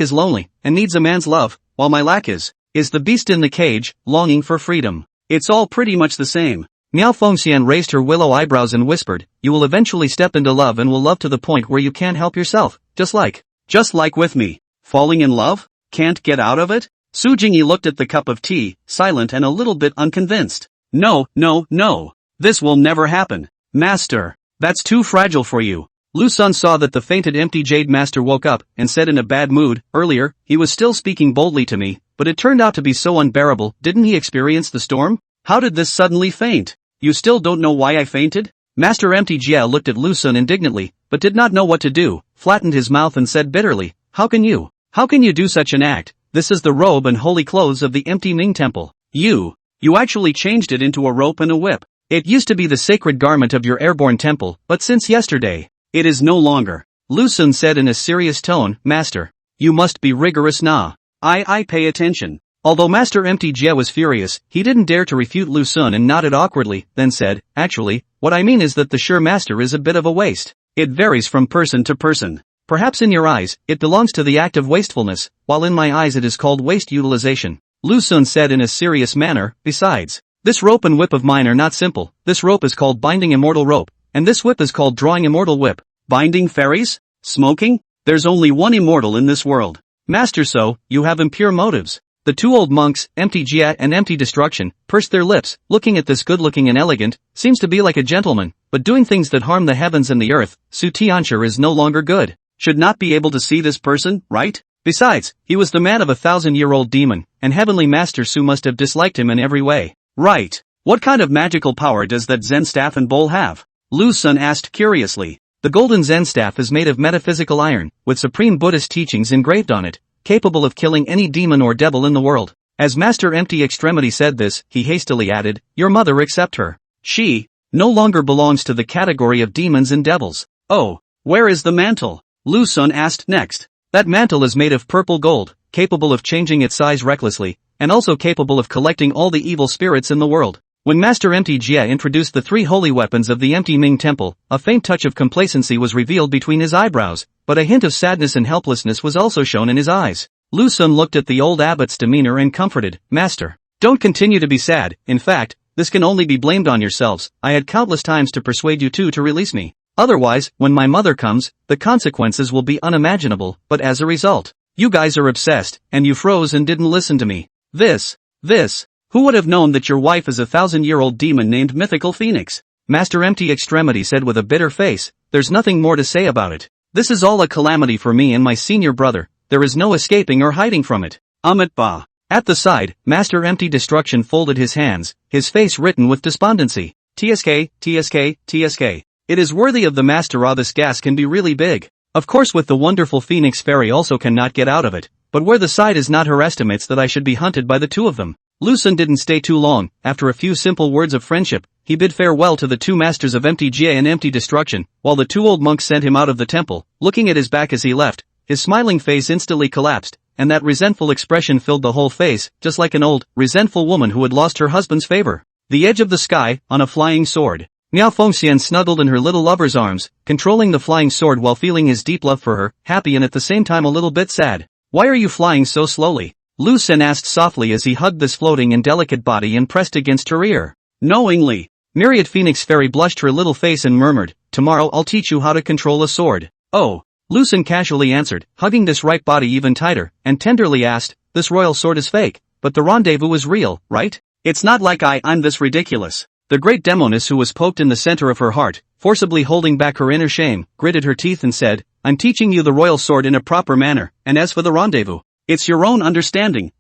is lonely, and needs a man's love, while my lack is the beast in the cage, longing for freedom. It's all pretty much the same. Miao Fengxian raised her willow eyebrows and whispered, you will eventually step into love and will love to the point where you can't help yourself, just like with me. Falling in love? Can't get out of it? Sujingi looked at the cup of tea, silent and a little bit unconvinced. No. This will never happen. Master. That's too fragile for you. Lu Sun saw that the fainted empty jade master woke up and said in a bad mood, earlier, he was still speaking boldly to me, but it turned out to be so unbearable. Didn't he experience the storm? How did this suddenly faint? You still don't know why I fainted? Master Empty Jia looked at Lu Sun indignantly, but did not know what to do, flattened his mouth and said bitterly, how can you do such an act? This is the robe and holy clothes of the empty Ming temple. You actually changed it into a rope and a whip. It used to be the sacred garment of your airborne temple, but since yesterday, it is no longer. Lu Sun said in a serious tone, Master, you must be rigorous now. I pay attention. Although Master Empty Jia was furious, he didn't dare to refute Lu Sun and nodded awkwardly, then said, actually, what I mean is that the sure master is a bit of a waste. It varies from person to person. Perhaps in your eyes, it belongs to the act of wastefulness, while in my eyes it is called waste utilization. Lu Sun said in a serious manner, besides, this rope and whip of mine are not simple. This rope is called binding immortal rope, and this whip is called drawing immortal whip. Binding fairies? Smoking? There's only one immortal in this world. Master, so, you have impure motives. The two old monks, Empty Jia and Empty Destruction, pursed their lips, looking at this good-looking and elegant, seems to be like a gentleman, but doing things that harm the heavens and the earth. Su Tianxia is no longer good. Should not be able to see this person, right? Besides, he was the man of a 1,000-year-old demon, and Heavenly Master Su must have disliked him in every way. Right. What kind of magical power does that Zen staff and bowl have? Lu Sun asked curiously. The golden Zen staff is made of metaphysical iron, with supreme Buddhist teachings engraved on it, capable of killing any demon or devil in the world. As Master Empty Extremity said this, he hastily added, your mother except her. She no longer belongs to the category of demons and devils. Oh, where is the mantle? Lu Sun asked next. That mantle is made of purple gold, capable of changing its size recklessly, and also capable of collecting all the evil spirits in the world. When Master Empty Jia introduced the three holy weapons of the Empty Ming Temple, a faint touch of complacency was revealed between his eyebrows, but a hint of sadness and helplessness was also shown in his eyes. Lu Sun looked at the old abbot's demeanor and comforted, Master, don't continue to be sad. In fact, this can only be blamed on yourselves. I had countless times to persuade you two to release me. Otherwise, when my mother comes, the consequences will be unimaginable, but as a result, you guys are obsessed, and you froze and didn't listen to me. This. Who would have known that your wife is a 1,000-year-old demon named Mythical Phoenix? Master Empty Extremity said with a bitter face, there's nothing more to say about it. This is all a calamity for me and my senior brother. There is no escaping or hiding from it. Amit Ba. At the side, Master Empty Destruction folded his hands, his face written with despondency. TSK. It is worthy of the Master. This gas can be really big. Of course with the wonderful Phoenix Fairy also cannot get out of it, but where the side is not her estimates that I should be hunted by the two of them. Lu Sun didn't stay too long. After a few simple words of friendship, he bid farewell to the two masters of Empty Jia and Empty Destruction, while the two old monks sent him out of the temple. Looking at his back as he left, his smiling face instantly collapsed, and that resentful expression filled the whole face, just like an old, resentful woman who had lost her husband's favor. The edge of the sky, on a flying sword. Miao Fengxian snuggled in her little lover's arms, controlling the flying sword while feeling his deep love for her, happy and at the same time a little bit sad. Why are you flying so slowly? Lu Sun asked softly as he hugged this floating and delicate body and pressed against her ear. Knowingly. Myriad Phoenix Fairy blushed her little face and murmured, tomorrow I'll teach you how to control a sword. Oh, Lucen casually answered, hugging this ripe body even tighter, and tenderly asked, this royal sword is fake, but the rendezvous is real, right? It's not like I'm this ridiculous. The great Demoness, who was poked in the center of her heart, forcibly holding back her inner shame, gritted her teeth and said, I'm teaching you the royal sword in a proper manner, and as for the rendezvous, it's your own understanding,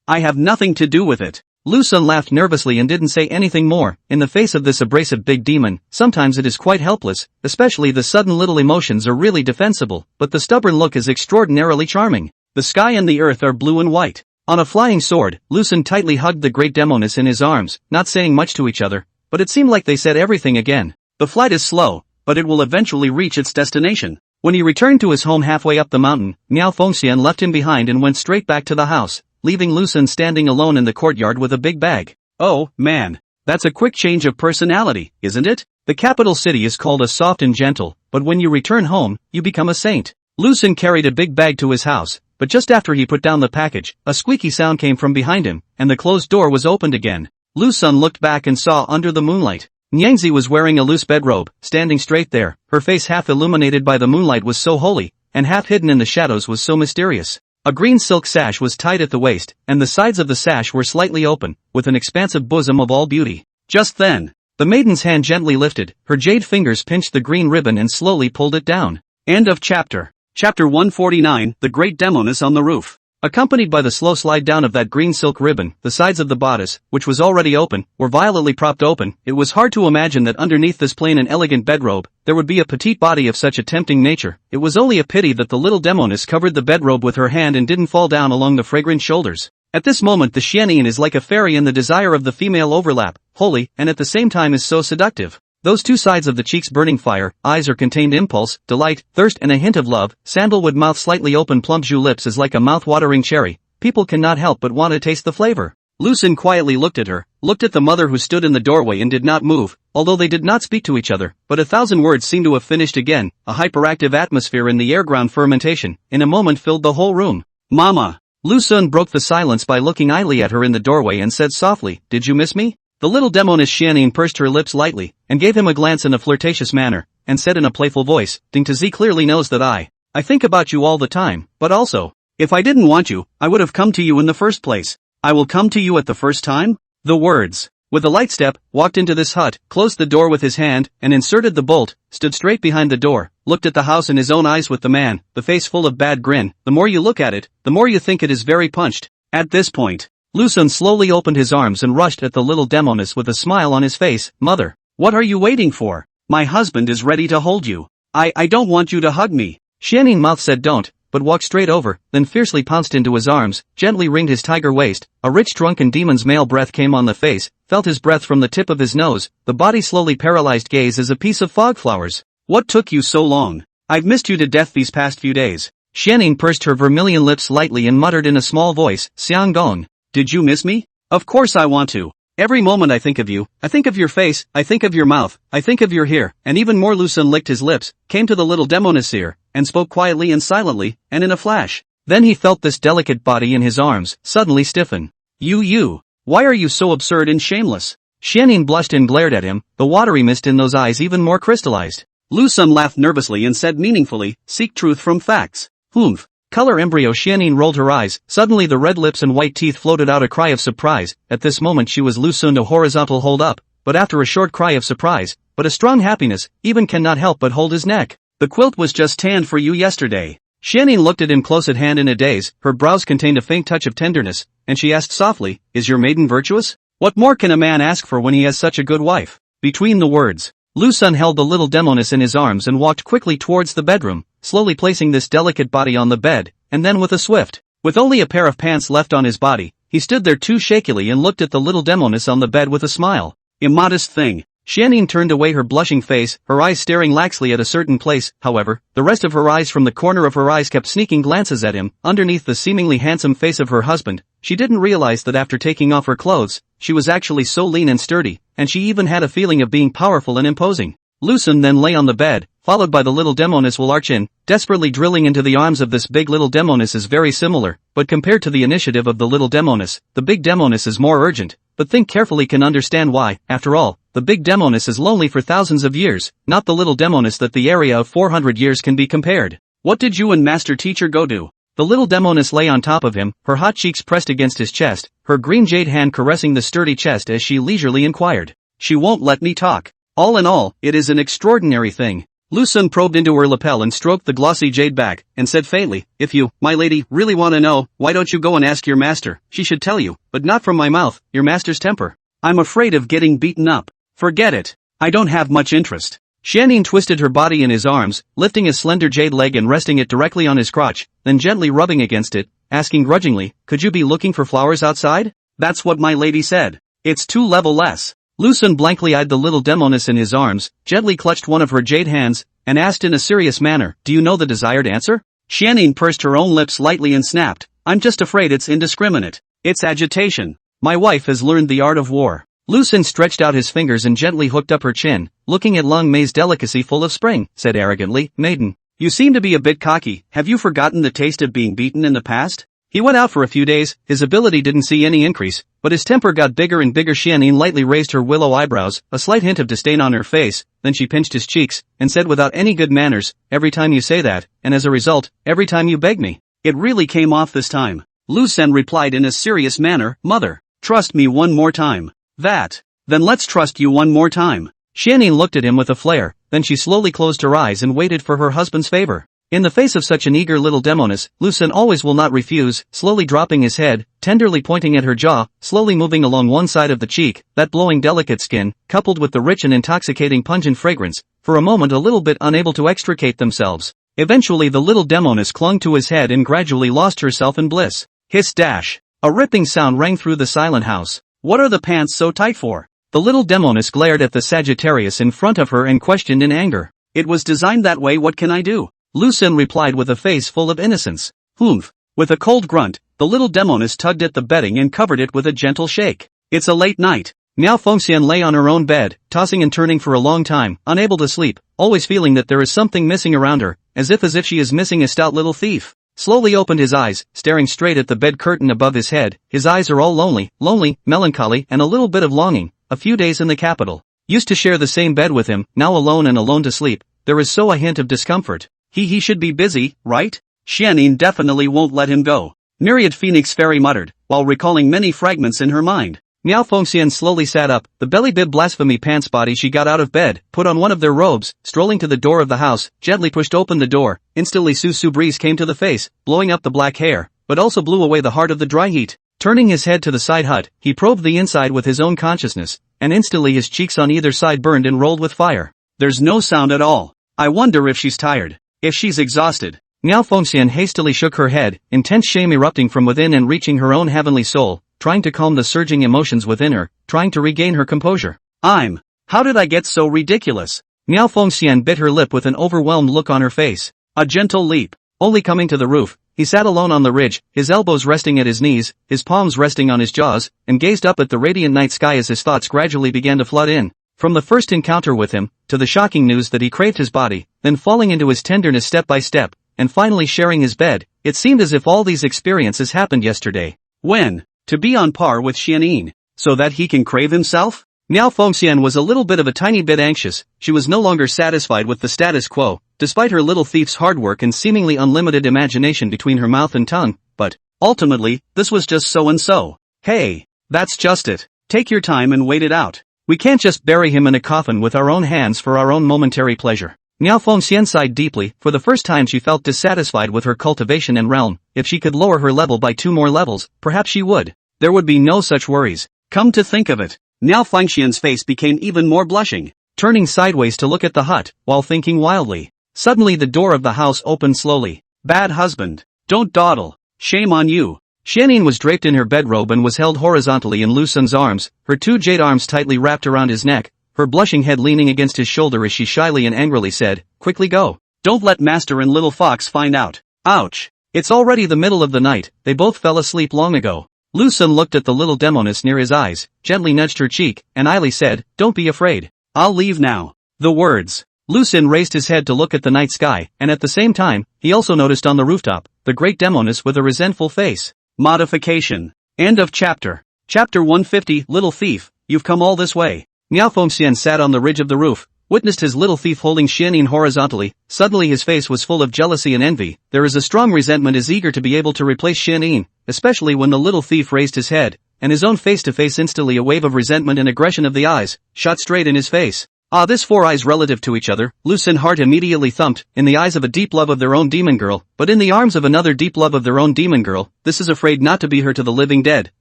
I have nothing to do with it. Lucen laughed nervously and didn't say anything more. In the face of this abrasive big demon, sometimes it is quite helpless, especially the sudden little emotions are really defensible, but the stubborn look is extraordinarily charming. The sky and the earth are blue and white. On a flying sword, Lucen tightly hugged the great Demoness in his arms, not saying much to each other, but it seemed like they said everything again. The flight is slow, but it will eventually reach its destination. When he returned to his home halfway up the mountain, Miao Fengxian left him behind and went straight back to the house, leaving Lucen standing alone in the courtyard with a big bag. Oh, man. That's a quick change of personality, isn't it? The capital city is called a soft and gentle, but when you return home, you become a saint. Lucen carried a big bag to his house, but just after he put down the package, a squeaky sound came from behind him, and the closed door was opened again. Lucen looked back and saw under the moonlight. Nyangzi was wearing a loose bedrobe, standing straight there, her face half illuminated by the moonlight was so holy, and half hidden in the shadows was so mysterious. A green silk sash was tied at the waist, and the sides of the sash were slightly open, with an expansive bosom of all beauty. Just then, the maiden's hand gently lifted, her jade fingers pinched the green ribbon and slowly pulled it down. End of chapter. Chapter 149, The Great Demoness on the Roof. Accompanied by the slow slide down of that green silk ribbon, the sides of the bodice, which was already open, were violently propped open. It was hard to imagine that underneath this plain and elegant bedrobe, there would be a petite body of such a tempting nature. It was only a pity that the little Demoness covered the bedrobe with her hand and didn't fall down along the fragrant shoulders. At this moment the Xianyin is like a fairy, and the desire of the female overlap, holy, and at the same time is so seductive. Those two sides of the cheeks burning fire, eyes are contained impulse, delight, thirst and a hint of love, sandalwood mouth, slightly open plump jus lips is like a mouth-watering cherry. People cannot help but want to taste the flavor. Lucen quietly looked at her, looked at the mother who stood in the doorway and did not move, although they did not speak to each other, but 1,000 words seemed to have finished again. A hyperactive atmosphere in the air-ground fermentation, in a moment filled the whole room. Mama! Lucen broke the silence by looking idly at her in the doorway and said softly, did you miss me? The little Demoness Xianyin pursed her lips lightly, and gave him a glance in a flirtatious manner, and said in a playful voice, Ding Tazi clearly knows that I think about you all the time, but also, if I didn't want you, I would have come to you in the first place. I will come to you at the first time? The words. With a light step, walked into this hut, closed the door with his hand, and inserted the bolt, stood straight behind the door, looked at the house in his own eyes with the man, the face full of bad grin. The more you look at it, the more you think it is very punched. At this point, Lucen slowly opened his arms and rushed at the little Demoness with a smile on his face. Mother, what are you waiting for? My husband is ready to hold you. I don't want you to hug me. Xianyin mouth said don't, but walked straight over, then fiercely pounced into his arms, gently ringed his tiger waist. A rich drunken demon's male breath came on the face, felt his breath from the tip of his nose, the body slowly paralyzed gaze as a piece of fog flowers. What took you so long? I've missed you to death these past few days. Xianyin pursed her vermilion lips lightly and muttered in a small voice, Xiang Gong. Did you miss me? Of course I want to. Every moment I think of you, I think of your face, I think of your mouth, I think of your hair, and even more. Lucen licked his lips, came to the little Demoness ear, and spoke quietly and silently, and in a flash. Then he felt this delicate body in his arms, suddenly stiffen. You. Why are you so absurd and shameless? Xianyin blushed and glared at him, the watery mist in those eyes even more crystallized. Lucen laughed nervously and said meaningfully, seek truth from facts. Humph. Color embryo. Xianyin rolled her eyes, suddenly the red lips and white teeth floated out a cry of surprise. At this moment she was Lucen to horizontal hold up, but after a short cry of surprise, but a strong happiness, even cannot help but hold his neck. The quilt was just tanned for you yesterday. Xianyin looked at him close at hand in a daze, her brows contained a faint touch of tenderness, and she asked softly, is your maiden virtuous? What more can a man ask for when he has such a good wife? Between the words, Lucen held the little Demoness in his arms and walked quickly towards the bedroom, slowly placing this delicate body on the bed, and then with only a pair of pants left on his body, he stood there too shakily and looked at the little Demoness on the bed with a smile. Immodest thing. Xianyin turned away her blushing face, her eyes staring laxly at a certain place. However, the rest of her eyes from the corner of her eyes kept sneaking glances at him, underneath the seemingly handsome face of her husband. She didn't realize that after taking off her clothes, she was actually so lean and sturdy, and she even had a feeling of being powerful and imposing. Lucen then lay on the bed, followed by the little Demoness will arch in, desperately drilling into the arms of this big little Demoness is very similar, but compared to the initiative of the little Demoness, the big Demoness is more urgent, but think carefully can understand why. After all, the big Demoness is lonely for thousands of years, not the little Demoness that the area of 400 years can be compared. What did you and master teacher go do? The little Demoness lay on top of him, her hot cheeks pressed against his chest, her green jade hand caressing the sturdy chest as she leisurely inquired. She won't let me talk. All in all, it is an extraordinary thing. Lu Sun probed into her lapel and stroked the glossy jade back, and said faintly, if you, my lady, really want to know, why don't you go and ask your master? She should tell you, but not from my mouth, your master's temper. I'm afraid of getting beaten up. Forget it. I don't have much interest. Xianyin twisted her body in his arms, lifting his slender jade leg and resting it directly on his crotch, then gently rubbing against it, asking grudgingly, could you be looking for flowers outside? That's what my lady said. It's 2 levels less. Lu Sun blankly eyed the little Demoness in his arms, gently clutched one of her jade hands, and asked in a serious manner, do you know the desired answer? Xianyin pursed her own lips lightly and snapped, I'm just afraid it's indiscriminate. It's agitation. My wife has learned the art of war. Lu Sun stretched out his fingers and gently hooked up her chin, looking at Long Mei's delicacy full of spring, said arrogantly, maiden, you seem to be a bit cocky, have you forgotten the taste of being beaten in the past? He went out for a few days, his ability didn't see any increase, but his temper got bigger and bigger. Xianyin lightly raised her willow eyebrows, a slight hint of disdain on her face, then she pinched his cheeks, and said without any good manners, every time you say that, and as a result, every time you beg me. It really came off this time. Lu Sun replied in a serious manner, mother, trust me one more time. That. Then let's trust you one more time. Xianyin looked at him with a flare, then she slowly closed her eyes and waited for her husband's favor. In the face of such an eager little Demoness, Lu Sun always will not refuse, slowly dropping his head, tenderly pointing at her jaw, slowly moving along one side of the cheek, that glowing delicate skin, coupled with the rich and intoxicating pungent fragrance, for a moment a little bit unable to extricate themselves. Eventually the little Demoness clung to his head and gradually lost herself in bliss. Hiss dash. A ripping sound rang through the silent house. What are the pants so tight for? The little Demoness glared at the Sagittarius in front of her and questioned in anger. It was designed that way, what can I do? Lu Sun replied with a face full of innocence. Humph. With a cold grunt, the little Demoness tugged at the bedding and covered it with a gentle shake. It's a late night. Miao Fengxian lay on her own bed, tossing and turning for a long time, unable to sleep, always feeling that there is something missing around her, as if she is missing a stout little thief. Slowly opened his eyes, staring straight at the bed curtain above his head. His eyes are all lonely, melancholy, and a little bit of longing. A few days in the capital. Used to share the same bed with him, now alone and alone to sleep. There is so a hint of discomfort. He should be busy, right? Xianyin definitely won't let him go. Myriad Phoenix Fairy muttered, while recalling many fragments in her mind. Miao Fengxian slowly sat up, the belly bib blasphemy pants body. She got out of bed, put on one of their robes, strolling to the door of the house, gently pushed open the door. Instantly Su breeze came to the face, blowing up the black hair, but also blew away the heart of the dry heat. Turning his head to the side hut, he probed the inside with his own consciousness, and instantly his cheeks on either side burned and rolled with fire. There's no sound at all. I wonder if she's tired. If she's exhausted. Miao Fengxian hastily shook her head, intense shame erupting from within and reaching her own heavenly soul, trying to calm the surging emotions within her, trying to regain her composure. How did I get so ridiculous? Miao Fengxian bit her lip with an overwhelmed look on her face. A gentle leap. Only coming to the roof, he sat alone on the ridge, his elbows resting at his knees, his palms resting on his jaws, and gazed up at the radiant night sky as his thoughts gradually began to flood in. From the first encounter with him, to the shocking news that he craved his body, then falling into his tenderness step by step, and finally sharing his bed, it seemed as if all these experiences happened yesterday. When? To be on par with Xianyin, so that he can crave himself? Miao Fengxian was a little bit of a tiny bit anxious. She was no longer satisfied with the status quo, despite her little thief's hard work and seemingly unlimited imagination between her mouth and tongue, but, ultimately, this was just so and so. Hey, that's just it. Take your time and wait it out. We can't just bury him in a coffin with our own hands for our own momentary pleasure. Miao Fengxian sighed deeply. For the first time she felt dissatisfied with her cultivation and realm. If she could lower her level by 2 more levels, perhaps she would. There would be no such worries. Come to think of it, Miao Fengxian's face became even more blushing, turning sideways to look at the hut, while thinking wildly. Suddenly the door of the house opened slowly. Bad husband. Don't dawdle. Shame on you. Xianyin was draped in her bedrobe and was held horizontally in Lu Sun's arms, her 2 jade arms tightly wrapped around his neck, her blushing head leaning against his shoulder as she shyly and angrily said, quickly go. Don't let Master and Little Fox find out. Ouch. It's already the middle of the night, they both fell asleep long ago. Lu Sun looked at the little Demoness near his eyes, gently nudged her cheek, and idly said, don't be afraid. I'll leave now. The words. Lu Sun raised his head to look at the night sky, and at the same time, he also noticed on the rooftop, the great Demoness with a resentful face. Modification. End of chapter. Chapter 150. Little thief, you've come all this way. Miao Fengxian sat on the ridge of the roof, witnessed his little thief holding Xianyin horizontally. Suddenly his face was full of jealousy and envy. There is a strong resentment, is eager to be able to replace Xianyin, especially when the little thief raised his head, and his own face to face instantly a wave of resentment and aggression of the eyes, shot straight in his face. Ah, this four eyes relative to each other, Lu Xun heart immediately thumped, in the eyes of a deep love of their own demon girl, but in the arms of another deep love of their own demon girl, this is afraid not to be her to the living dead.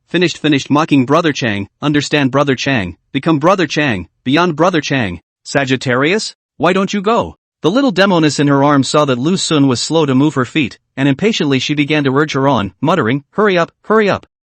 Finished mocking Brother Chang, understand Brother Chang, become Brother Chang, beyond Brother Chang. Sagittarius? Why don't you go? The little Demoness in her arms saw that Lu Xun was slow to move her feet, and impatiently she began to urge her on, muttering, hurry up,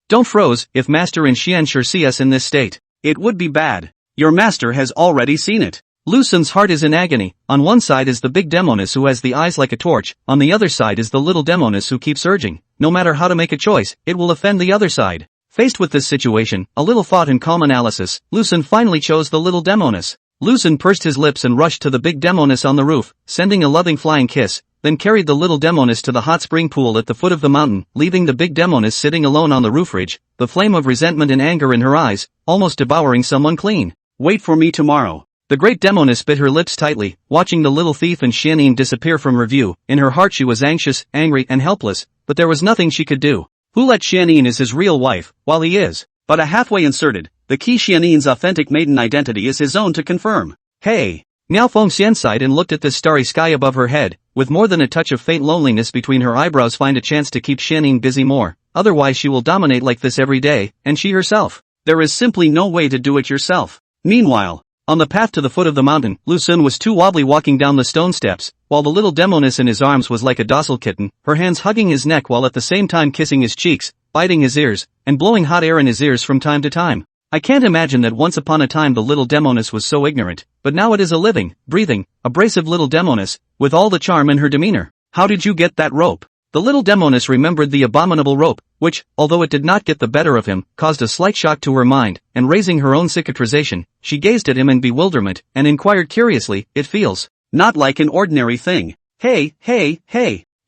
don't froze, if Master and Xian sure see us in this state, it would be bad. Your master has already seen it. Lu Xun's heart is in agony. On one side is the big Demoness who has the eyes like a torch, on the other side is the little Demoness who keeps urging. No matter how to make a choice, it will offend the other side. Faced with this situation, a little thought and calm analysis, Lu Xun finally chose the little Demoness. Lu Xun pursed his lips and rushed to the big Demoness on the roof, sending a loving flying kiss, then carried the little Demoness to the hot spring pool at the foot of the mountain, leaving the big Demoness sitting alone on the roof ridge, the flame of resentment and anger in her eyes, almost devouring someone clean. Wait for me tomorrow. The great Demoness bit her lips tightly, watching the little thief and Xianyin disappear from her view. In her heart she was anxious, angry and helpless, but there was nothing she could do. Who let Xianyin is his real wife, while he is but a halfway inserted. The key Xianyin's authentic maiden identity is his own to confirm. Hey! Miao Feng Xian sighed and looked at the starry sky above her head, with more than a touch of faint loneliness between her eyebrows. Find a chance to keep Xianyin busy more, otherwise she will dominate like this every day, and she herself. There is simply no way to do it yourself. Meanwhile, on the path to the foot of the mountain, Lu Xun was too wobbly walking down the stone steps, while the little Demoness in his arms was like a docile kitten, her hands hugging his neck while at the same time kissing his cheeks, biting his ears, and blowing hot air in his ears from time to time. I can't imagine that once upon a time the little Demoness was so ignorant, but now it is a living, breathing, abrasive little Demoness, with all the charm in her demeanor. How did you get that rope? The little Demoness remembered the abominable rope, which, although it did not get the better of him, caused a slight shock to her mind, and raising her own cicatrization, she gazed at him in bewilderment, and inquired curiously, it feels not like an ordinary thing. Hey!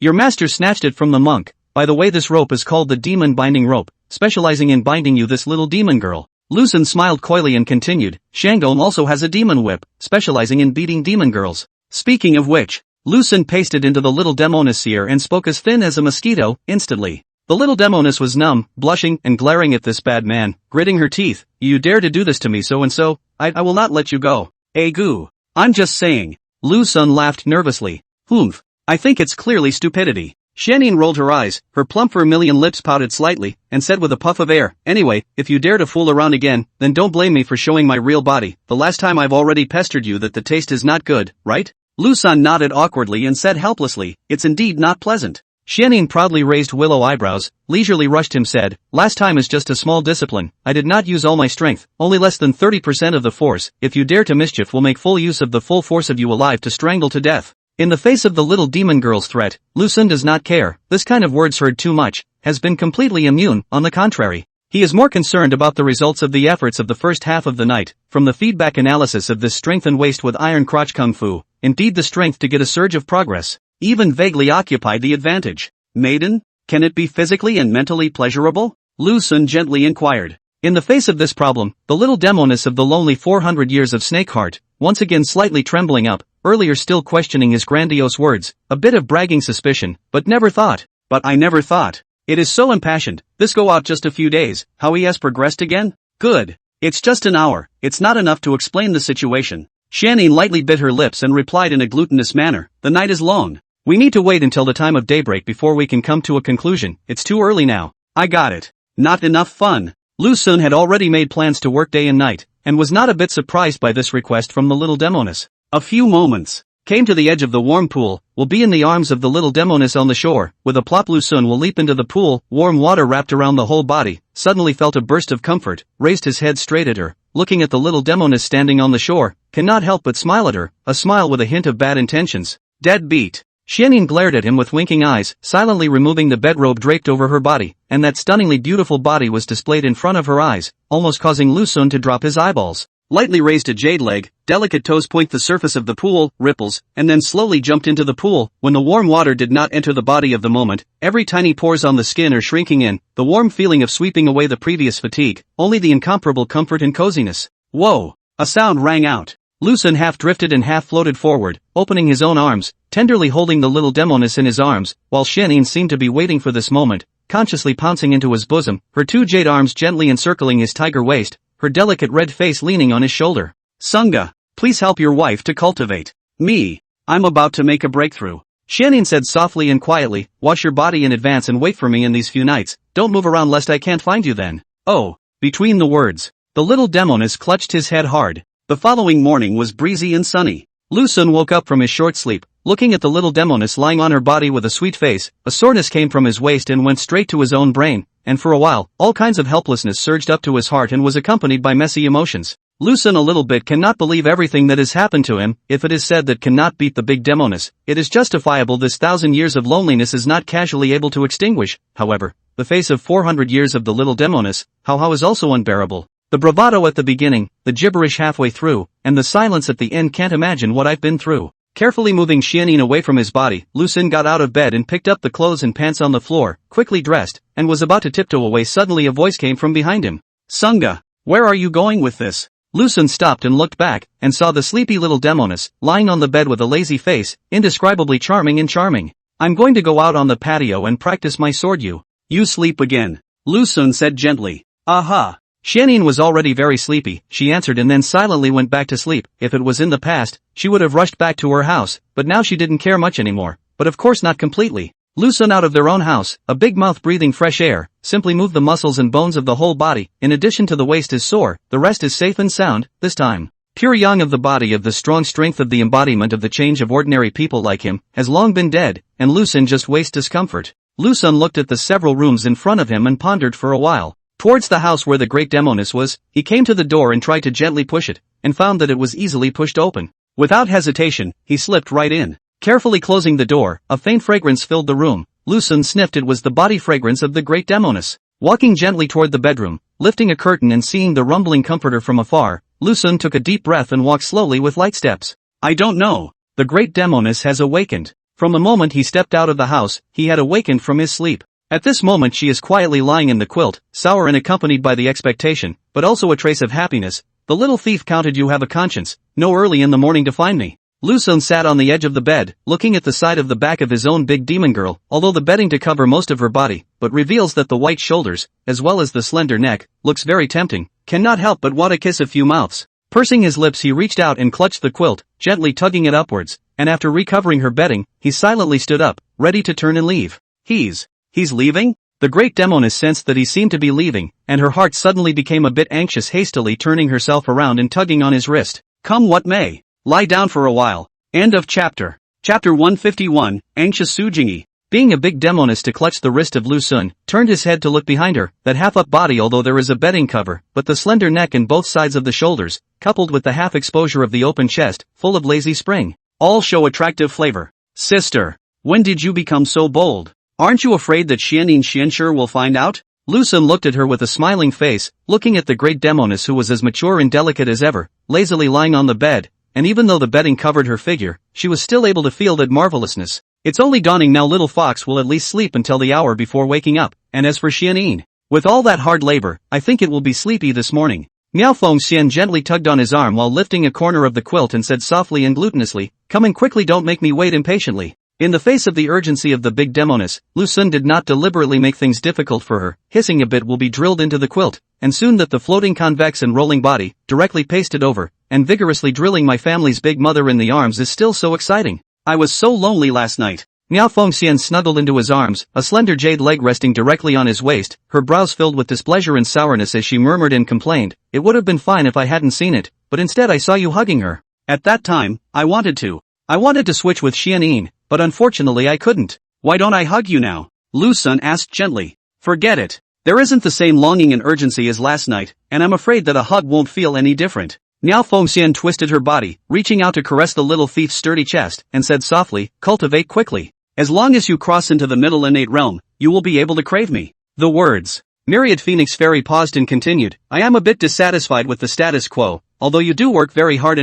Your master snatched it from the monk. By the way, this rope is called the demon binding rope, specializing in binding you this little demon girl. Lu Xun smiled coyly and continued, Shandong also has a demon whip, specializing in beating demon girls. Speaking of which, Lu Xun pasted into the little Demoness ear and spoke as thin as a mosquito, instantly. The little Demoness was numb, blushing and glaring at this bad man, gritting her teeth. You dare to do this to me so and so, I will not let you go. Goo. I'm just saying. Lu Xun laughed nervously. Humph. I think it's clearly stupidity. Xianyin rolled her eyes, her plump vermilion lips pouted slightly, and said with a puff of air, anyway, if you dare to fool around again, then don't blame me for showing my real body. The last time I've already pestered you that the taste is not good, right? Lu Xun nodded awkwardly and said helplessly, it's indeed not pleasant. Xianyin proudly raised willow eyebrows, leisurely rushed him said, last time is just a small discipline, I did not use all my strength, only less than 30% of the force, if you dare to mischief will make full use of the full force of you alive to strangle to death. In the face of the little demon girl's threat, Lu Xun does not care, this kind of words heard too much, has been completely immune, on the contrary. He is more concerned about the results of the efforts of the first half of the night, from the feedback analysis of this strength and waste with iron crotch kung fu, indeed the strength to get a surge of progress, even vaguely occupied the advantage. Maiden, can it be physically and mentally pleasurable? Lu Xun gently inquired. In the face of this problem, the little Demoness of the lonely 400 years of snake heart, once again slightly trembling up, earlier still questioning his grandiose words, a bit of bragging suspicion, but I never thought. It is so impassioned, this go out just a few days, how he has progressed again? Good. It's just an hour, it's not enough to explain the situation. Xianyin lightly bit her lips and replied in a glutinous manner, the night is long. We need to wait until the time of daybreak before we can come to a conclusion, it's too early now. I got it. Not enough fun. Lu Xun had already made plans to work day and night, and was not a bit surprised by this request from the little Demoness. A few moments. Came to the edge of the warm pool, will be in the arms of the little Demoness on the shore, with a plop Lu Xun will leap into the pool, warm water wrapped around the whole body, suddenly felt a burst of comfort, raised his head straight at her, looking at the little Demoness standing on the shore, cannot help but smile at her, a smile with a hint of bad intentions. Dead beat. Xianyin glared at him with winking eyes, silently removing the bedrobe draped over her body, and that stunningly beautiful body was displayed in front of her eyes, almost causing Lu Xun to drop his eyeballs. Lightly raised a jade leg, delicate toes point the surface of the pool, ripples, and then slowly jumped into the pool. When the warm water did not enter the body of the moment, every tiny pores on the skin are shrinking in, the warm feeling of sweeping away the previous fatigue, only the incomparable comfort and coziness. Whoa! A sound rang out. Lu Xun half drifted and half floated forward, opening his own arms, tenderly holding the little Demoness in his arms, while Xianyin seemed to be waiting for this moment, consciously pouncing into his bosom, her two jade arms gently encircling his tiger waist, her delicate red face leaning on his shoulder. Sunga, please help your wife to cultivate me. I'm about to make a breakthrough. Xianyin said softly and quietly, wash your body in advance and wait for me in these few nights, don't move around lest I can't find you then. Oh. Between the words, the little Demoness clutched his head hard. The following morning was breezy and sunny. Lu Xun woke up from his short sleep, looking at the little Demoness lying on her body with a sweet face. A soreness came from his waist and went straight to his own brain, and for a while, all kinds of helplessness surged up to his heart and was accompanied by messy emotions. Lu Xun a little bit cannot believe everything that has happened to him. If it is said that cannot beat the big Demoness, it is justifiable. This 1,000 years of loneliness is not casually able to extinguish. However, the face of 400 years of the little Demoness, how is also unbearable. The bravado at the beginning, the gibberish halfway through, and the silence at the end. Can't imagine what I've been through. Carefully moving Xianyin away from his body, Lu Xun got out of bed and picked up the clothes and pants on the floor, quickly dressed, and was about to tiptoe away. Suddenly a voice came from behind him. Sunga, where are you going with this? Lu Xun stopped and looked back, and saw the sleepy little Demoness, lying on the bed with a lazy face, indescribably charming and charming. I'm going to go out on the patio and practice my sword. You sleep again, Lu Xun said gently. Aha. Xianyin was already very sleepy, she answered, and then silently went back to sleep. If it was in the past, she would have rushed back to her house, but now she didn't care much anymore. But of course not completely. Lu Xun out of their own house, a big mouth breathing fresh air, simply move the muscles and bones of the whole body. In addition to the waist is sore, the rest is safe and sound, this time. Pure yang of the body, of the strong strength of the embodiment of the change of ordinary people like him, has long been dead, and Lu Xun just wastes discomfort. Lu Xun looked at the several rooms in front of him and pondered for a while. Towards the house where the great Demoness was, he came to the door and tried to gently push it, and found that it was easily pushed open. Without hesitation, he slipped right in. Carefully closing the door, a faint fragrance filled the room. Lu Xun sniffed. It was the body fragrance of the great Demoness. Walking gently toward the bedroom, lifting a curtain and seeing the rumbling comforter from afar, Lu Xun took a deep breath and walked slowly with light steps. I don't know. The great Demoness has awakened. From the moment he stepped out of the house, he had awakened from his sleep. At this moment she is quietly lying in the quilt, sour and accompanied by the expectation, but also a trace of happiness. The little thief counted. You have a conscience. No, early in the morning to find me. Lu Xun sat on the edge of the bed, looking at the side of the back of his own big demon girl, although the bedding to cover most of her body, but reveals that the white shoulders, as well as the slender neck, looks very tempting. Cannot help but want to kiss a few mouths. Pursing his lips, he reached out and clutched the quilt, gently tugging it upwards, and after recovering her bedding, he silently stood up, ready to turn and leave. He's leaving? The great Demoness sensed that he seemed to be leaving, and her heart suddenly became a bit anxious, hastily turning herself around and tugging on his wrist. Come what may. Lie down for a while. End of chapter. Chapter 151, Anxious Sujingi. Being a big Demoness to clutch the wrist of Lu Xun, turned his head to look behind her, that half-up body, although there is a bedding cover, but the slender neck and both sides of the shoulders, coupled with the half-exposure of the open chest, full of lazy spring, all show attractive flavor. Sister, when did you become so bold? Aren't you afraid that Xianyin Xianshur will find out? Lu Xun looked at her with a smiling face, looking at the great Demoness, who was as mature and delicate as ever, lazily lying on the bed, and even though the bedding covered her figure, she was still able to feel that marvelousness. It's only dawning now. Little fox will at least sleep until the hour before waking up, and as for Xianyin, with all that hard labor, I think it will be sleepy this morning. Miao Fengxian gently tugged on his arm while lifting a corner of the quilt and said softly and glutinously, coming quickly, don't make me wait impatiently. In the face of the urgency of the big Demoness, Lu Xun did not deliberately make things difficult for her. Hissing a bit will be drilled into the quilt, and soon that the floating convex and rolling body, directly pasted over, and vigorously drilling my family's big mother in the arms is still so exciting. I was so lonely last night. Miao Fengxian snuggled into his arms, a slender jade leg resting directly on his waist, her brows filled with displeasure and sourness as she murmured and complained, it would have been fine if I hadn't seen it, but instead I saw you hugging her. At that time, I wanted to switch with Xianyin, but unfortunately I couldn't. Why don't I hug you now? Lu Xun asked gently. Forget it. There isn't the same longing and urgency as last night, and I'm afraid that a hug won't feel any different. Miao Fengxian twisted her body, reaching out to caress the little thief's sturdy chest, and said softly, cultivate quickly. As long as you cross into the middle innate realm, you will be able to crave me. The words. Myriad Phoenix Fairy paused and continued, I am a bit dissatisfied with the status quo, although you do work very hard,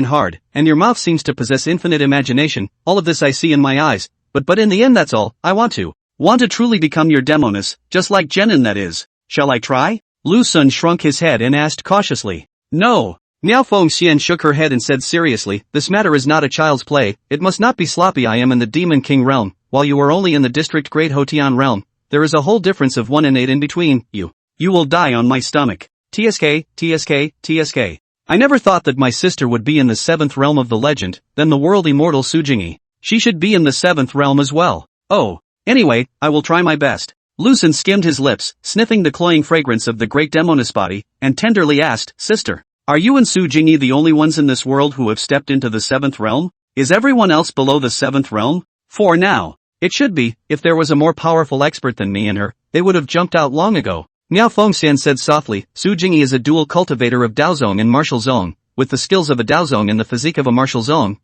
and your mouth seems to possess infinite imagination, all of this I see in my eyes, but in the end that's all, I want to truly become your Demoness, just like Jenin, that is. Shall I try? Lu Xun shrunk his head and asked cautiously. No. Miao Fengxian shook her head and said seriously, this matter is not a child's play, it must not be sloppy. I am in the Demon King realm, while you are only in the District Great Hotian realm. There is a whole difference of 1 and 8 in between you. You will die on my stomach. TSK, TSK, TSK. I never thought that my sister would be in the 7th realm of the legend, then the world immortal Sujingi. She should be in the 7th realm as well. Oh. Anyway, I will try my best. Lucen skimmed his lips, sniffing the cloying fragrance of the great Demoness body, and tenderly asked, Sister, are you and Sujingi the only ones in this world who have stepped into the 7th realm? Is everyone else below the 7th realm? For now. It should be, if there was a more powerful expert than me and her, they would have jumped out long ago. Miao Fengxian said softly, Sujingi is a dual cultivator of Daozong and martial zone, with the skills of a Daozong and the physique of a martial zone.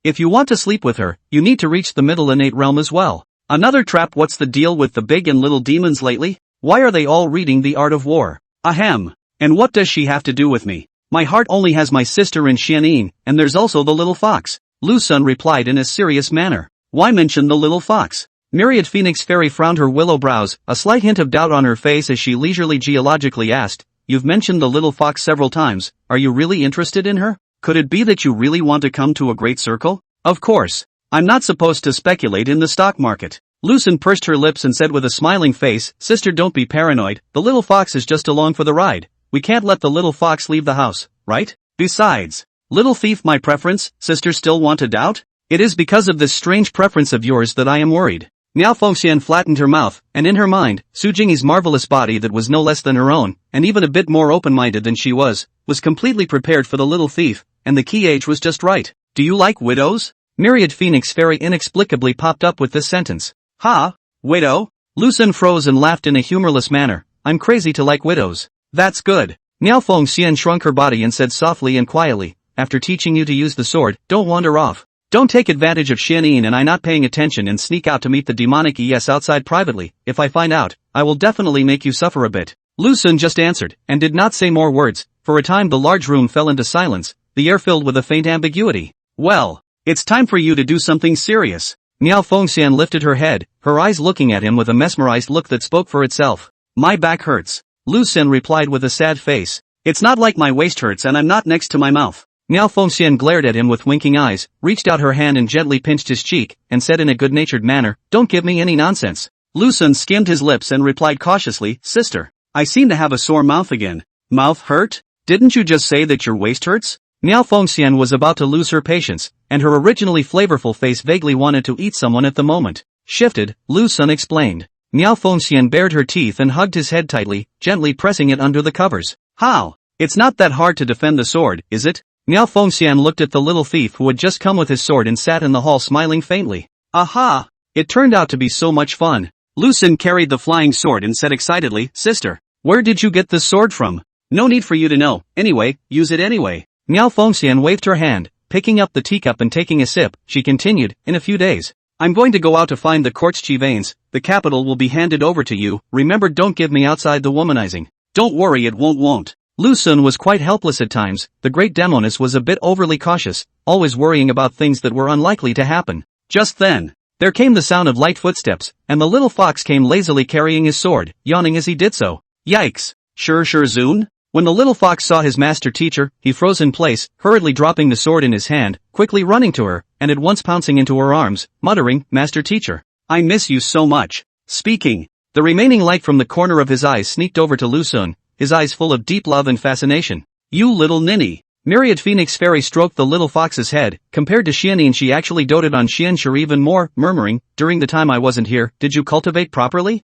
If you want to sleep with her, you need to reach the middle innate realm as well. Another trap. What's the deal with the big and little demons lately? Why are they all reading The Art of War? Ahem. And what does she have to do with me? My heart only has my sister in Xianin, and there's also the little fox. Lu Sun replied in a serious manner. Why mention the little fox? Myriad Phoenix Fairy frowned her willow brows, a slight hint of doubt on her face as she leisurely geologically asked, You've mentioned the little fox several times, are you really interested in her? Could it be that you really want to come to a great circle? Of course. I'm not supposed to speculate in the stock market. Lucen pursed her lips and said with a smiling face, Sister, don't be paranoid, the little fox is just along for the ride. We can't let the little fox leave the house, right? Besides, little thief, my preference, sister, still want to doubt? It is because of this strange preference of yours that I am worried. Miao Fengxian flattened her mouth, and in her mind, Sujingi's marvelous body that was no less than her own, and even a bit more open-minded than she was completely prepared for the little thief, and the key age was just right. Do you like widows? Myriad Phoenix Fairy inexplicably popped up with this sentence. Ha? Widow? Lucen froze and laughed in a humorless manner. I'm crazy to like widows. That's good. Miao Fengxian shrunk her body and said softly and quietly, after teaching you to use the sword, don't wander off. Don't take advantage of Xianin and I not paying attention and sneak out to meet the demonic ES outside privately. If I find out, I will definitely make you suffer a bit. Lucen just answered, and did not say more words. For a time the large room fell into silence, the air filled with a faint ambiguity. Well, it's time for you to do something serious. Miao Fengxian lifted her head, her eyes looking at him with a mesmerized look that spoke for itself. My back hurts. Lucen replied with a sad face. It's not like my waist hurts and I'm not next to my mouth. Miao Fengxian glared at him with winking eyes, reached out her hand and gently pinched his cheek, and said in a good-natured manner, don't give me any nonsense. Lucen skimmed his lips and replied cautiously, Sister, I seem to have a sore mouth again. Mouth hurt? Didn't you just say that your waist hurts? Miao Fengxian was about to lose her patience, and her originally flavorful face vaguely wanted to eat someone at the moment. Shifted, Lucen explained. Miao Fengxian bared her teeth and hugged his head tightly, gently pressing it under the covers. How? It's not that hard to defend the sword, is it? Miao Fengxian looked at the little thief who had just come with his sword and sat in the hall smiling faintly. Aha! It turned out to be so much fun. Lucen carried the flying sword and said excitedly, Sister, where did you get this sword from? No need for you to know, anyway, use it anyway. Miao Fengxian waved her hand, picking up the teacup and taking a sip. She continued, in a few days. I'm going to go out to find the quartz chivanes, the capital will be handed over to you, remember don't give me outside the womanizing. Don't worry, it won't. Lucen was quite helpless at times, the great Demoness was a bit overly cautious, always worrying about things that were unlikely to happen. Just then, there came the sound of light footsteps, and the little fox came lazily carrying his sword, yawning as he did so. Yikes! Sure Zun? When the little fox saw his master teacher, he froze in place, hurriedly dropping the sword in his hand, quickly running to her, and at once pouncing into her arms, muttering, Master teacher, I miss you so much. Speaking, the remaining light from the corner of his eyes sneaked over to Lucen, his eyes full of deep love and fascination. You little ninny. Myriad Phoenix Fairy stroked the little fox's head. Compared to Xianin, she actually doted on Xianxue even more, murmuring, during the time I wasn't here, did you cultivate properly?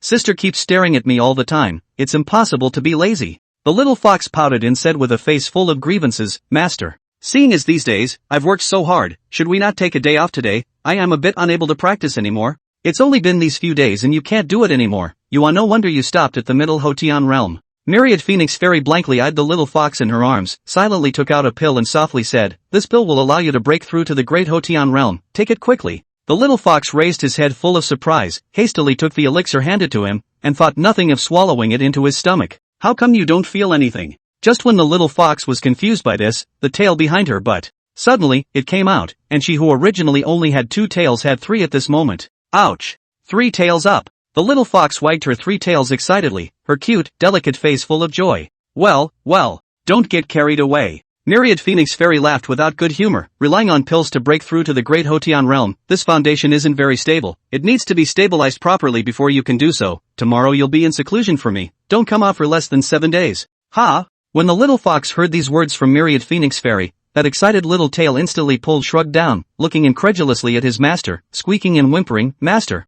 Sister keeps staring at me all the time, it's impossible to be lazy. The little fox pouted and said with a face full of grievances, Master, seeing as these days, I've worked so hard, should we not take a day off today? I am a bit unable to practice anymore. It's only been these few days and you can't do it anymore. You are no wonder you stopped at the middle Hotian realm. Myriad Phoenix Fairy blankly eyed the little fox in her arms, silently took out a pill and softly said, this pill will allow you to break through to the great Hotian realm, take it quickly. The little fox raised his head full of surprise, hastily took the elixir handed to him, and thought nothing of swallowing it into his stomach. How come you don't feel anything? Just when the little fox was confused by this, the tail behind her but suddenly, it came out, and she who originally only had 2 tails had 3 at this moment. Ouch! 3 tails up! The little fox wagged her 3 tails excitedly, her cute, delicate face full of joy. Well, Don't get carried away. Myriad Phoenix Fairy laughed without good humor, relying on pills to break through to the Great Hotian realm. This foundation isn't very stable. It needs to be stabilized properly before you can do so. Tomorrow you'll be in seclusion for me. Don't come out for less than 7 days. Ha! When the little fox heard these words from Myriad Phoenix Fairy, that excited little tail instantly pulled shrugged down, looking incredulously at his master, squeaking and whimpering, Master,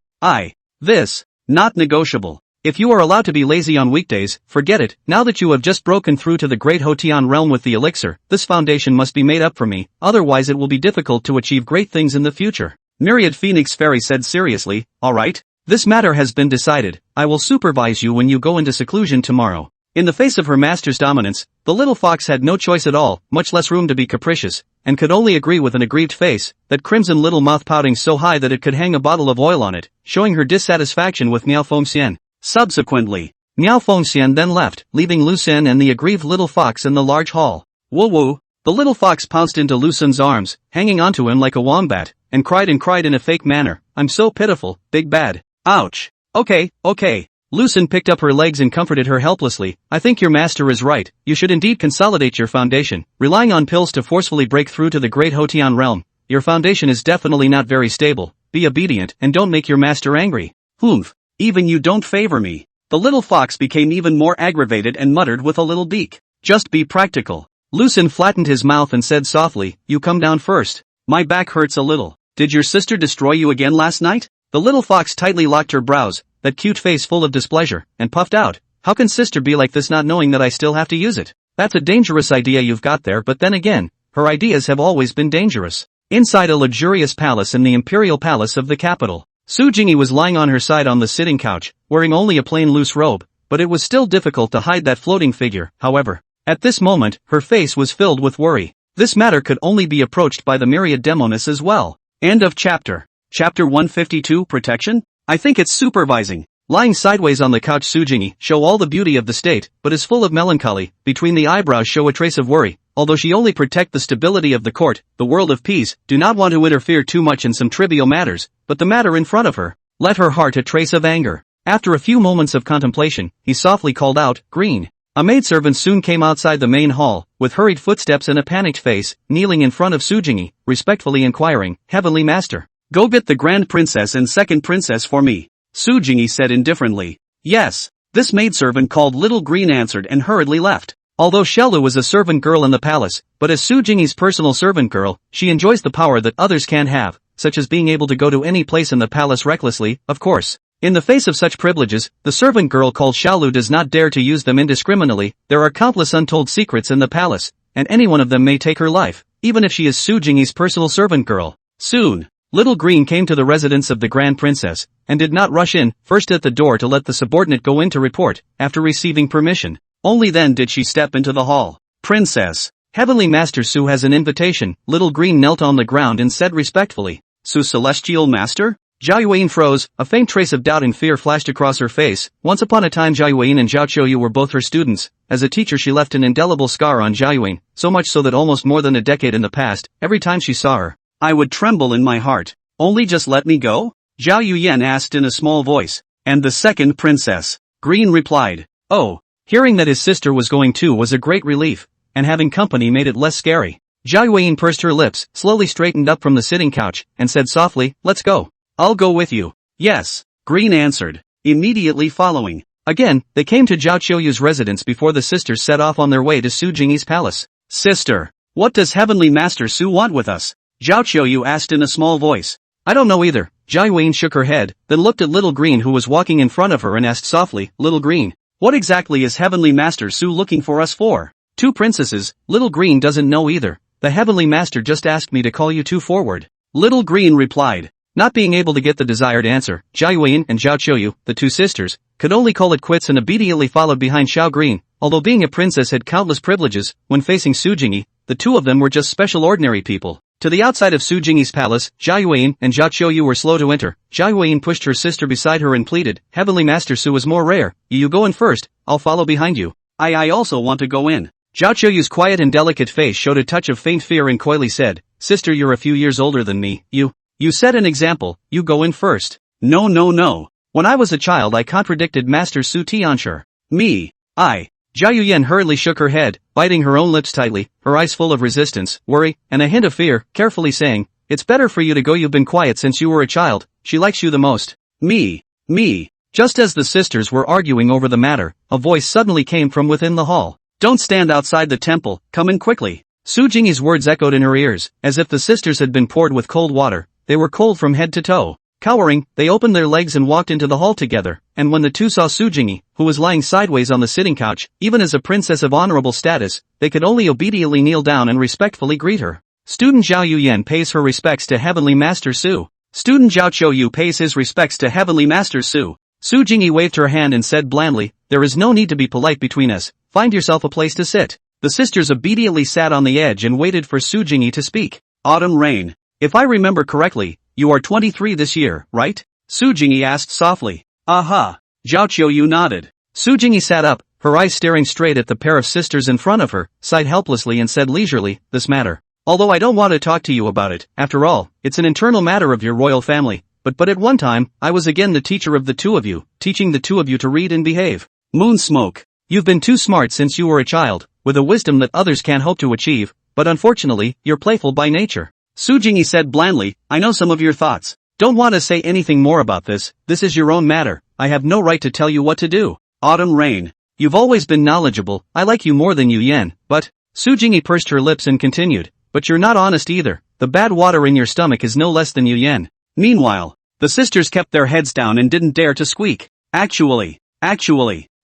this, not negotiable. If you are allowed to be lazy on weekdays, forget it. Now that you have just broken through to the Great Hotian realm with the elixir, this foundation must be made up for me, otherwise it will be difficult to achieve great things in the future. Myriad Phoenix Fairy said seriously, alright, this matter has been decided. I will supervise you when you go into seclusion tomorrow. In the face of her master's dominance, the little fox had no choice at all, much less room to be capricious, and could only agree with an aggrieved face, that crimson little mouth pouting so high that it could hang a bottle of oil on it, showing her dissatisfaction with Miao Fengxian. Subsequently, Miao Fengxian then left, leaving Lucien and the aggrieved little fox in the large hall. Woo woo! The little fox pounced into Lucien's arms, hanging onto him like a wombat, and cried in a fake manner, I'm so pitiful, big bad. Ouch! Okay. Lucien picked up her legs and comforted her helplessly. I think your master is right, you should indeed consolidate your foundation. Relying on pills to forcefully break through to the Great Hotian realm, your foundation is definitely not very stable. Be obedient and don't make your master angry. Humph. Even you don't favor me. The little fox became even more aggravated and muttered with a little beak. Just be practical. Lucien flattened his mouth and said softly, you come down first. My back hurts a little. Did your sister destroy you again last night? The little fox tightly locked her brows, that cute face full of displeasure, and puffed out. How can sister be like this not knowing that I still have to use it? That's a dangerous idea you've got there, but then again, her ideas have always been dangerous. Inside a luxurious palace in the imperial palace of the capital, Su Jingyi was lying on her side on the sitting couch, wearing only a plain loose robe, but it was still difficult to hide that floating figure. However, at this moment, her face was filled with worry. This matter could only be approached by the myriad Demoness as well. End of chapter. Chapter 152, Protection? I think it's supervising. Lying sideways on the couch, Su Jingyi show all the beauty of the state, but is full of melancholy. Between the eyebrows show a trace of worry. Although she only protect the stability of the court, the world of peace, do not want to interfere too much in some trivial matters, but the matter in front of her, let her heart a trace of anger. After a few moments of contemplation, he softly called out, Green. A maidservant soon came outside the main hall, with hurried footsteps and a panicked face, kneeling in front of Su Jingyi, respectfully inquiring, Heavenly Master, go get the Grand Princess and Second Princess for me. Su Jingyi said indifferently. Yes. This maidservant called Little Green answered and hurriedly left. Although Shelu was a servant girl in the palace, but as Su Jingyi's personal servant girl, she enjoys the power that others can't have, such as being able to go to any place in the palace recklessly, of course. In the face of such privileges, the servant girl called Shelu does not dare to use them indiscriminately. There are countless untold secrets in the palace, and any one of them may take her life, even if she is Su Jingyi's personal servant girl. Soon, Little Green came to the residence of the Grand Princess, and did not rush in, first at the door to let the subordinate go in to report, after receiving permission. Only then did she step into the hall. Princess, Heavenly Master Su has an invitation. Little Green knelt on the ground and said respectfully, Su Celestial Master? Zhao Yuan froze, a faint trace of doubt and fear flashed across her face. Once upon a time Zhao Yuan and Zhao Qiuyu were both her students. As a teacher she left an indelible scar on Zhao Yuan, so much so that almost more than a decade in the past, every time she saw her, I would tremble in my heart. Only just let me go? Zhao Yuyan asked in a small voice. And the second princess? Green replied. Oh. Hearing that his sister was going too was a great relief, and having company made it less scary. Zhao Yuan pursed her lips, slowly straightened up from the sitting couch, and said softly, Let's go. I'll go with you. Yes, Green answered, immediately following. Again, they came to Zhao Qiuyu's residence before the sisters set off on their way to Su Jingyi's palace. Sister, what does Heavenly Master Su want with us? Zhao Qiuyu asked in a small voice. I don't know either. Zhao Yuan shook her head, then looked at Little Green who was walking in front of her and asked softly, Little Green, what exactly is Heavenly Master Su looking for us for? Two princesses, Little Green doesn't know either. The Heavenly Master just asked me to call you two forward. Little Green replied. Not being able to get the desired answer, Zhao Yuan and Zhao Qiuyu, the two sisters, could only call it quits and obediently followed behind Xiao Green. Although being a princess had countless privileges, when facing Su Jingyi, the two of them were just special ordinary people. To the outside of Su Jingyi's palace, Zhao Yuan and Zhao Qiuyu were slow to enter. Zhao Yuan pushed her sister beside her and pleaded, Heavenly Master Su is more rare. You go in first, I'll follow behind you. I also want to go in. Zhao Qiuyu's quiet and delicate face showed a touch of faint fear and coyly said, Sister, you're a few years older than me. You set an example, you go in first. No. When I was a child I contradicted Master Su Tianshi. Me. Zhao Yuyan hurriedly shook her head, biting her own lips tightly, her eyes full of resistance, worry, and a hint of fear, carefully saying, "It's better for you to go. You've been quiet since you were a child. She likes you the most." Me. Just as the sisters were arguing over the matter, a voice suddenly came from within the hall. "Don't stand outside the temple, come in quickly." Su Jingyi's words echoed in her ears, as if the sisters had been poured with cold water. They were cold from head to toe. Cowering, they opened their legs and walked into the hall together, and when the two saw Su Jingyi, who was lying sideways on the sitting couch, even as a princess of honorable status, they could only obediently kneel down and respectfully greet her. Student Zhao Yuyan pays her respects to Heavenly Master Su. Student Zhao Chouyu pays his respects to Heavenly Master Su. Su Jingyi waved her hand and said blandly, "There is no need to be polite between us, find yourself a place to sit." The sisters obediently sat on the edge and waited for Su Jingyi to speak. "Autumn Rain. If I remember correctly, you are 23 this year, right?" Su Jingyi asked softly. "Aha." Zhao Chouyu nodded. Su Jingyi sat up, her eyes staring straight at the pair of sisters in front of her, sighed helplessly and said leisurely, "This matter. Although I don't want to talk to you about it, after all, it's an internal matter of your royal family, but at one time, I was again the teacher of the two of you, teaching the two of you to read and behave. Moon Smoke. You've been too smart since you were a child, with a wisdom that others can't hope to achieve, but unfortunately, you're playful by nature." Su Jingyi said blandly, "I know some of your thoughts. Don't want to say anything more about this is your own matter, I have no right to tell you what to do." Autumn Rain. "You've always been knowledgeable, I like you more than Yu Yan, but..." Su Jingyi pursed her lips and continued, "But you're not honest either, the bad water in your stomach is no less than Yu Yan." Meanwhile, the sisters kept their heads down and didn't dare to squeak. Actually.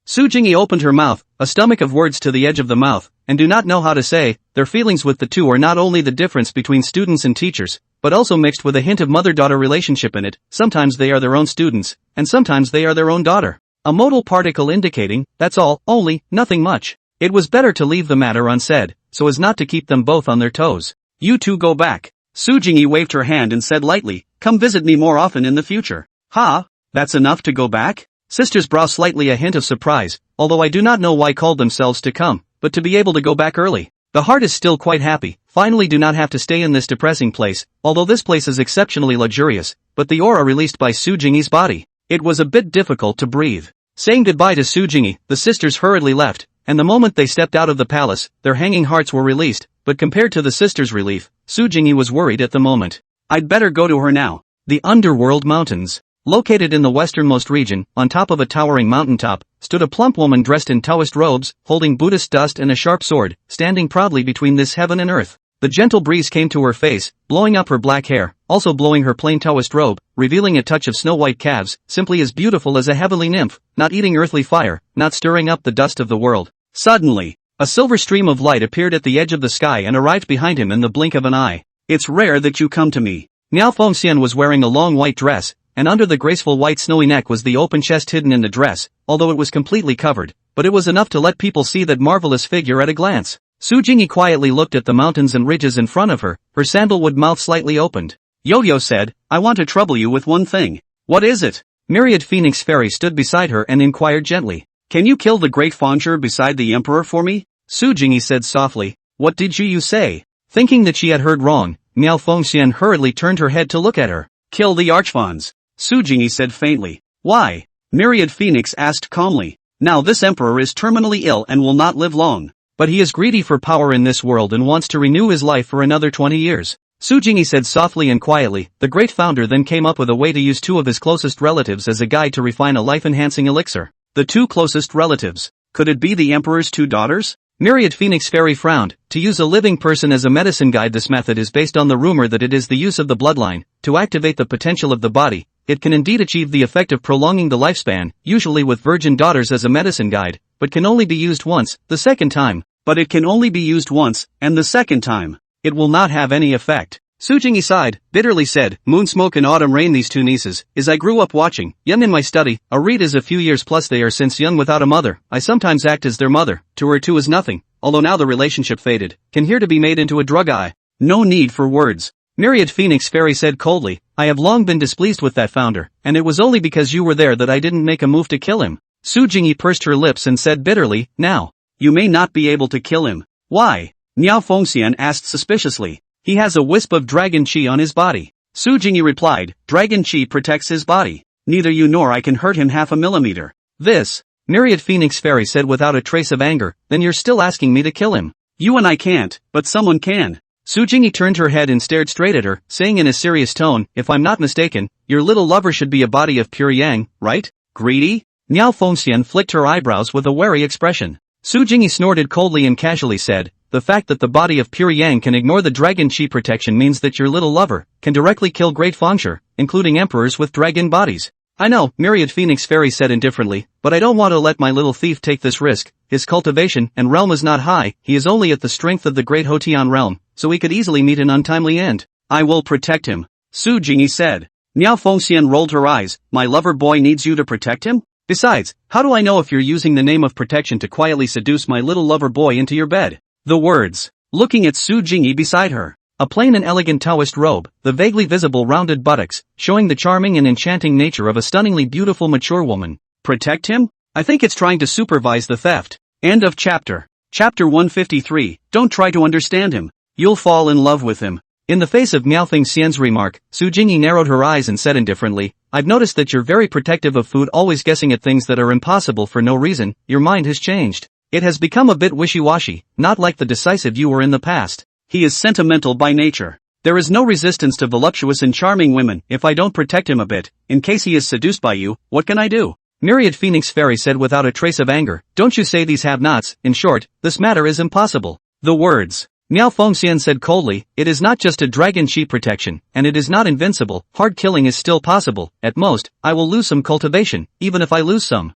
Su Jingyi opened her mouth, a stomach of words to the edge of the mouth, and do not know how to say. Their feelings with the two are not only the difference between students and teachers, but also mixed with a hint of mother-daughter relationship in it. Sometimes they are their own students, and sometimes they are their own daughter. A modal particle indicating, that's all, only, nothing much. It was better to leave the matter unsaid, so as not to keep them both on their toes. "You two go back." Su Jingyi waved her hand and said lightly, "Come visit me more often in the future." "Ha? That's enough to go back?" Sisters brow slightly a hint of surprise, although I do not know why called themselves to come, but to be able to go back early. The heart is still quite happy, finally do not have to stay in this depressing place, although this place is exceptionally luxurious, but the aura released by Su Jingyi's body. It was a bit difficult to breathe. Saying goodbye to Su Jingyi, the sisters hurriedly left, and the moment they stepped out of the palace, their hanging hearts were released, but compared to the sisters' relief, Su Jingyi was worried at the moment. "I'd better go to her now." The Underworld Mountains. Located in the westernmost region, on top of a towering mountaintop, stood a plump woman dressed in Taoist robes, holding Buddhist dust and a sharp sword, standing proudly between this heaven and earth. The gentle breeze came to her face, blowing up her black hair, also blowing her plain Taoist robe, revealing a touch of snow-white calves, simply as beautiful as a heavenly nymph, not eating earthly fire, not stirring up the dust of the world. Suddenly, a silver stream of light appeared at the edge of the sky and arrived behind him in the blink of an eye. "It's rare that you come to me." Miao Fengxian was wearing a long white dress, and under the graceful white snowy neck was the open chest hidden in the dress, although it was completely covered, but it was enough to let people see that marvelous figure at a glance. Su Jingyi quietly looked at the mountains and ridges in front of her, her sandalwood mouth slightly opened. Yo-Yo said, "I want to trouble you with one thing." "What is it?" Myriad Phoenix Fairy stood beside her and inquired gently. "Can you kill the great Fanger beside the Emperor for me?" Su Jingyi said softly. "What did you say?" Thinking that she had heard wrong, Miao Fengxian hurriedly turned her head to look at her. "Kill the Archfons," Su Jingyi said faintly. "Why?" Myriad Phoenix asked calmly. "Now this emperor is terminally ill and will not live long. But he is greedy for power in this world and wants to renew his life for another 20 years. Su Jingyi said softly and quietly. The great founder then came up with a way to use two of his closest relatives as a guide to refine a life-enhancing elixir. The two closest relatives. Could it be the emperor's two daughters? Myriad Phoenix Fairy frowned. To use a living person as a medicine guide, this method is based on the rumor that it is the use of the bloodline to activate the potential of the body. It can indeed achieve the effect of prolonging the lifespan, usually with virgin daughters as a medicine guide, but can only be used once, the second time. But it can only be used once, and the second time. It will not have any effect. Su Jingyi sighed, bitterly said, Moonsmoke and Autumn Rain, these two nieces, as I grew up watching, young in my study, a read is a few years plus they are since young without a mother, I sometimes act as their mother, to her too is nothing, although now the relationship faded, can here to be made into a drug eye. No need for words. Myriad Phoenix Fairy said coldly, I have long been displeased with that founder, and it was only because you were there that I didn't make a move to kill him. Su Jingyi pursed her lips and said bitterly, now. You may not be able to kill him. Why? Miao Fengxian asked suspiciously. He has a wisp of dragon chi on his body. Su Jingyi replied, dragon chi protects his body. Neither you nor I can hurt him half a millimeter. This. Myriad Phoenix Fairy said without a trace of anger, then you're still asking me to kill him. You and I can't, but someone can. Su Jingyi turned her head and stared straight at her, saying in a serious tone, if I'm not mistaken, your little lover should be a body of pure yang, right? Greedy? Miao Fengxian flicked her eyebrows with a wary expression. Su Jingyi snorted coldly and casually said, the fact that the body of pure yang can ignore the dragon chi protection means that your little lover can directly kill great fengshi, including emperors with dragon bodies. I know, Myriad Phoenix Fairy said indifferently, but I don't want to let my little thief take this risk. His cultivation and realm is not high, he is only at the strength of the great Hotian realm, so he could easily meet an untimely end. I will protect him, Su Jingyi said. Miao Fengxian rolled her eyes, my lover boy needs you to protect him? Besides, how do I know if you're using the name of protection to quietly seduce my little lover boy into your bed? The words. Looking at Su Jingyi beside her. A plain and elegant Taoist robe, the vaguely visible rounded buttocks, showing the charming and enchanting nature of a stunningly beautiful mature woman. Protect him? I think it's trying to supervise the theft. End of chapter. Chapter 153, don't try to understand him. You'll fall in love with him. In the face of Miao Fengxian's remark, Su Jingyi narrowed her eyes and said indifferently, I've noticed that you're very protective of food, always guessing at things that are impossible for no reason. Your mind has changed. It has become a bit wishy-washy, not like the decisive you were in the past. He is sentimental by nature. There is no resistance to voluptuous and charming women. If I don't protect him a bit, in case he is seduced by you, what can I do? Myriad Phoenix Fairy said without a trace of anger, don't you say these have-nots, in short, this matter is impossible. The words. Miao Fengxian said coldly, it is not just a dragon chi protection, and it is not invincible, hard killing is still possible, at most, I will lose some cultivation, even if I lose some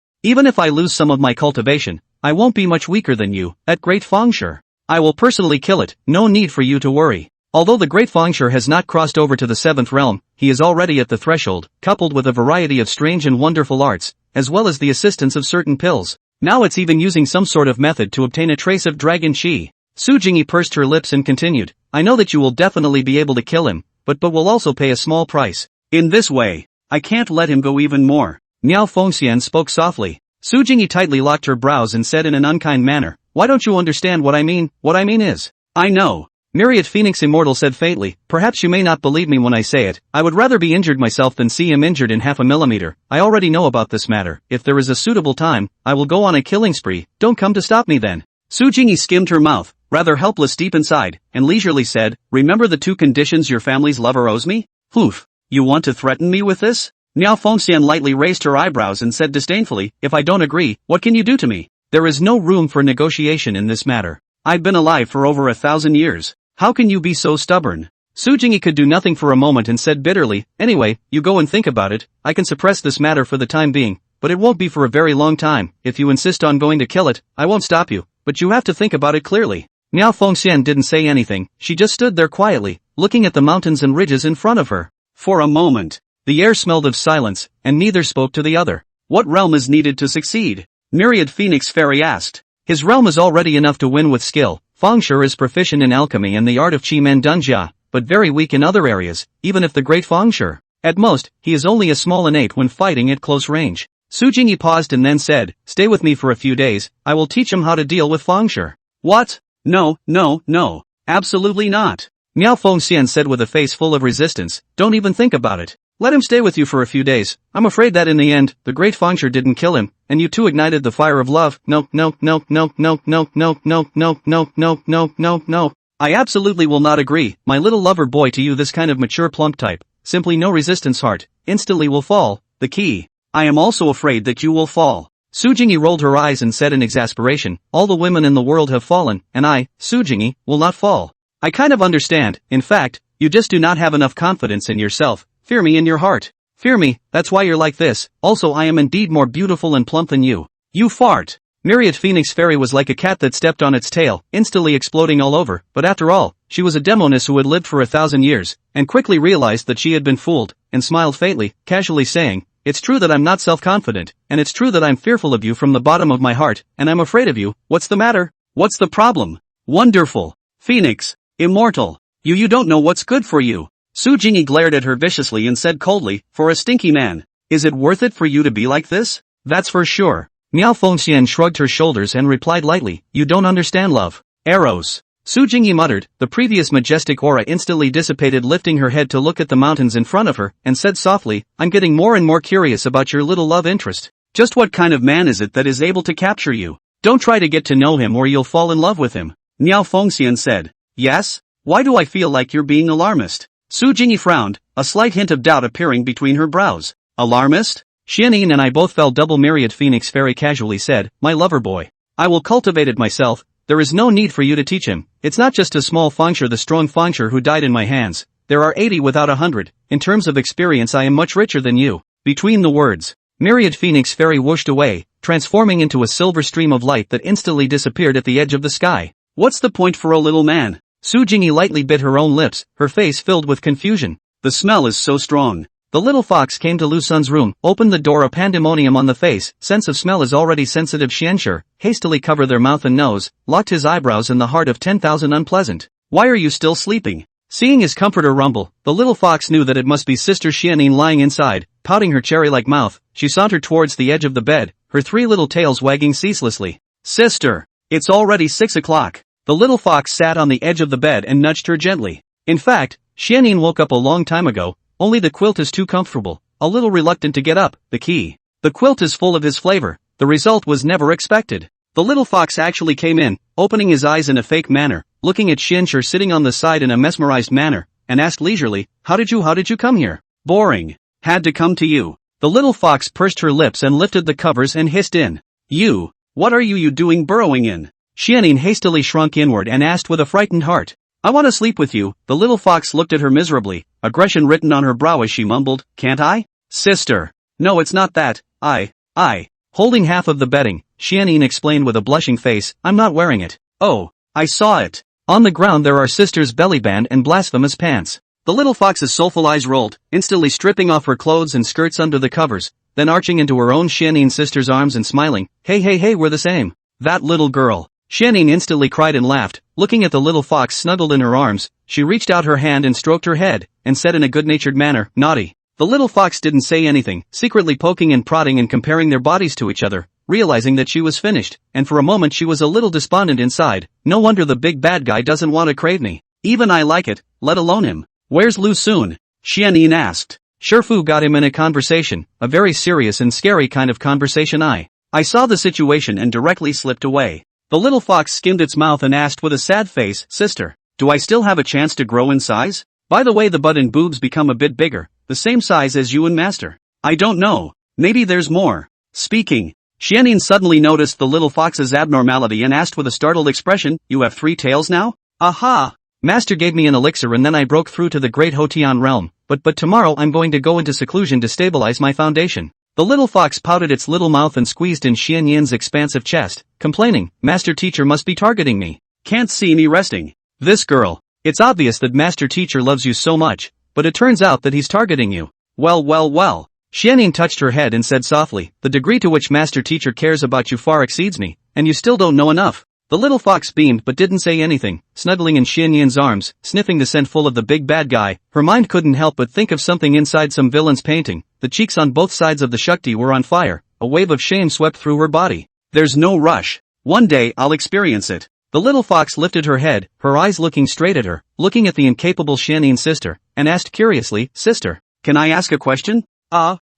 of my cultivation, I won't be much weaker than you, at great fengshi. I will personally kill it, no need for you to worry. Although the great fengshi has not crossed over to the 7th realm, he is already at the threshold, coupled with a variety of strange and wonderful arts, as well as the assistance of certain pills. Now it's even using some sort of method to obtain a trace of dragon chi. Su Jingyi pursed her lips and continued, I know that you will definitely be able to kill him, but will also pay a small price. In this way, I can't let him go even more. Miao Fengxian spoke softly. Su Jingyi tightly locked her brows and said in an unkind manner, why don't you understand what I mean? What I mean is, I know. Myriad Phoenix Immortal said faintly, perhaps you may not believe me when I say it, I would rather be injured myself than see him injured in half a millimeter. I already know about this matter. If there is a suitable time, I will go on a killing spree. Don't come to stop me then. Su Jingyi skimmed her mouth, rather helpless deep inside, and leisurely said, remember the 2 conditions your family's lover owes me? Oof. You want to threaten me with this? Miao Fengxian lightly raised her eyebrows and said disdainfully, if I don't agree, what can you do to me? There is no room for negotiation in this matter. I've been alive for over 1,000 years. How can you be so stubborn? Su Jingyi could do nothing for a moment and said bitterly, anyway, you go and think about it. I can suppress this matter for the time being, but it won't be for a very long time. If you insist on going to kill it, I won't stop you, but you have to think about it clearly. Miao Fengxian didn't say anything, she just stood there quietly, looking at the mountains and ridges in front of her. For a moment, the air smelled of silence, and neither spoke to the other. What realm is needed to succeed? Myriad Phoenix Fairy asked. His realm is already enough to win with skill. Fengshi is proficient in alchemy and the art of Qi Men Dunjia, but very weak in other areas, even if the great Fengshi. At most, he is only a small innate when fighting at close range. Su Jingyi paused and then said, stay with me for a few days, I will teach him how to deal with fengshi. What? No, absolutely not. Miao Fengxian said with a face full of resistance, don't even think about it. Let him stay with you for a few days. I'm afraid that in the end, the great fengshi didn't kill him, and you two ignited the fire of love. No. I absolutely will not agree, my little lover boy, to you this kind of mature plump type. Simply no resistance, heart. Instantly will fall. The key. I am also afraid that you will fall. Su Jingyi rolled her eyes and said in exasperation, all the women in the world have fallen, and I, Su Jingyi, will not fall. I kind of understand, in fact, you just do not have enough confidence in yourself. Fear me in your heart. Fear me, that's why you're like this. Also, I am indeed more beautiful and plump than you. You fart. Myriad Phoenix Fairy was like a cat that stepped on its tail, instantly exploding all over, but after all, she was a Demoness who had lived for 1,000 years, and quickly realized that she had been fooled, and smiled faintly, casually saying, it's true that I'm not self-confident, and it's true that I'm fearful of you from the bottom of my heart, and I'm afraid of you. What's the matter? What's the problem? Wonderful. Phoenix. Immortal. You don't know what's good for you. Su Jingyi glared at her viciously and said coldly, for a stinky man. Is it worth it for you to be like this? That's for sure. Miao Fengxian shrugged her shoulders and replied lightly, you don't understand love. Arrows. Su Jingyi muttered, the previous majestic aura instantly dissipated, lifting her head to look at the mountains in front of her, and said softly, I'm getting more and more curious about your little love interest. Just what kind of man is it that is able to capture you? Don't try to get to know him or you'll fall in love with him. Miao Fengxian said. Yes? Why do I feel like you're being alarmist? Su Jingyi frowned, a slight hint of doubt appearing between her brows. Alarmist? Xianyin and I both fell double. Myriad Phoenix very casually said, my lover boy. I will cultivate it myself, there is no need for you to teach him. It's not just a small Fengsher, the strong Fengsher who died in my hands. There are 80 without 100, in terms of experience I am much richer than you. Between the words, Myriad Phoenix Fairy whooshed away, transforming into a silver stream of light that instantly disappeared at the edge of the sky. What's the point for a little man? Su Jingyi lightly bit her own lips, her face filled with confusion. The smell is so strong. The little fox came to Lu Sun's room, opened the door, a pandemonium on the face, sense of smell is already sensitive. Xianxer, hastily covered their mouth and nose, locked his eyebrows in the heart of 10,000 unpleasant. Why are you still sleeping? Seeing his comforter rumble, the little fox knew that it must be Sister Xianyin lying inside, pouting her cherry-like mouth. She sauntered towards the edge of the bed, her 3 little tails wagging ceaselessly. Sister! It's already 6 o'clock. The little fox sat on the edge of the bed and nudged her gently. In fact, Xianyin woke up a long time ago, only the quilt is too comfortable, a little reluctant to get up. The key. The quilt is full of his flavor. The result was never expected. The little fox actually came in, opening his eyes in a fake manner, looking at Xianxer sitting on the side in a mesmerized manner, and asked leisurely, how did you come here? Boring. Had to come to you. The little fox pursed her lips and lifted the covers and hissed in. You. What are you doing burrowing in? Xianyin hastily shrunk inward and asked with a frightened heart. I want to sleep with you. The little fox looked at her miserably, aggression written on her brow as she mumbled, can't I? Sister. No, it's not that. I. Holding half of the bedding, Xianyin explained with a blushing face, I'm not wearing it. Oh, I saw it. On the ground there are Sister's belly band and blasphemous pants. The little fox's soulful eyes rolled, instantly stripping off her clothes and skirts under the covers, then arching into her own Xianyin sister's arms and smiling, hey, we're the same. That little girl. Xianyin instantly cried and laughed, looking at the little fox snuggled in her arms. She reached out her hand and stroked her head, and said in a good-natured manner, naughty. The little fox didn't say anything, secretly poking and prodding and comparing their bodies to each other, realizing that she was finished, and for a moment she was a little despondent inside. No wonder the big bad guy doesn't want to crave me. Even I like it, let alone him. Where's Lu Sun? Xianyin asked. Shifu got him in a conversation, a very serious and scary kind of conversation. I saw the situation and directly slipped away. The little fox skimmed its mouth and asked with a sad face, Sister, do I still have a chance to grow in size? By the way, the butt and boobs become a bit bigger, the same size as you and Master. I don't know, maybe there's more. Speaking, Xianyin suddenly noticed the little fox's abnormality and asked with a startled expression, you have 3 tails now? Aha! Master gave me an elixir and then I broke through to the great Hotian realm, but tomorrow I'm going to go into seclusion to stabilize my foundation. The little fox pouted its little mouth and squeezed in Xianyin's expansive chest, complaining, Master Teacher must be targeting me. Can't see me resting. This girl. It's obvious that Master Teacher loves you so much, but it turns out that he's targeting you. Well. Xianyin touched her head and said softly, the degree to which Master Teacher cares about you far exceeds me, and you still don't know enough. The little fox beamed but didn't say anything, snuggling in Xianyin's arms, sniffing the scent full of the big bad guy. Her mind couldn't help but think of something inside some villain's painting. The cheeks on both sides of the Shakti were on fire, a wave of shame swept through her body. There's no rush. One day I'll experience it. The little fox lifted her head, her eyes looking straight at her, looking at the incapable Xianyin sister, and asked curiously, Sister, can I ask a question?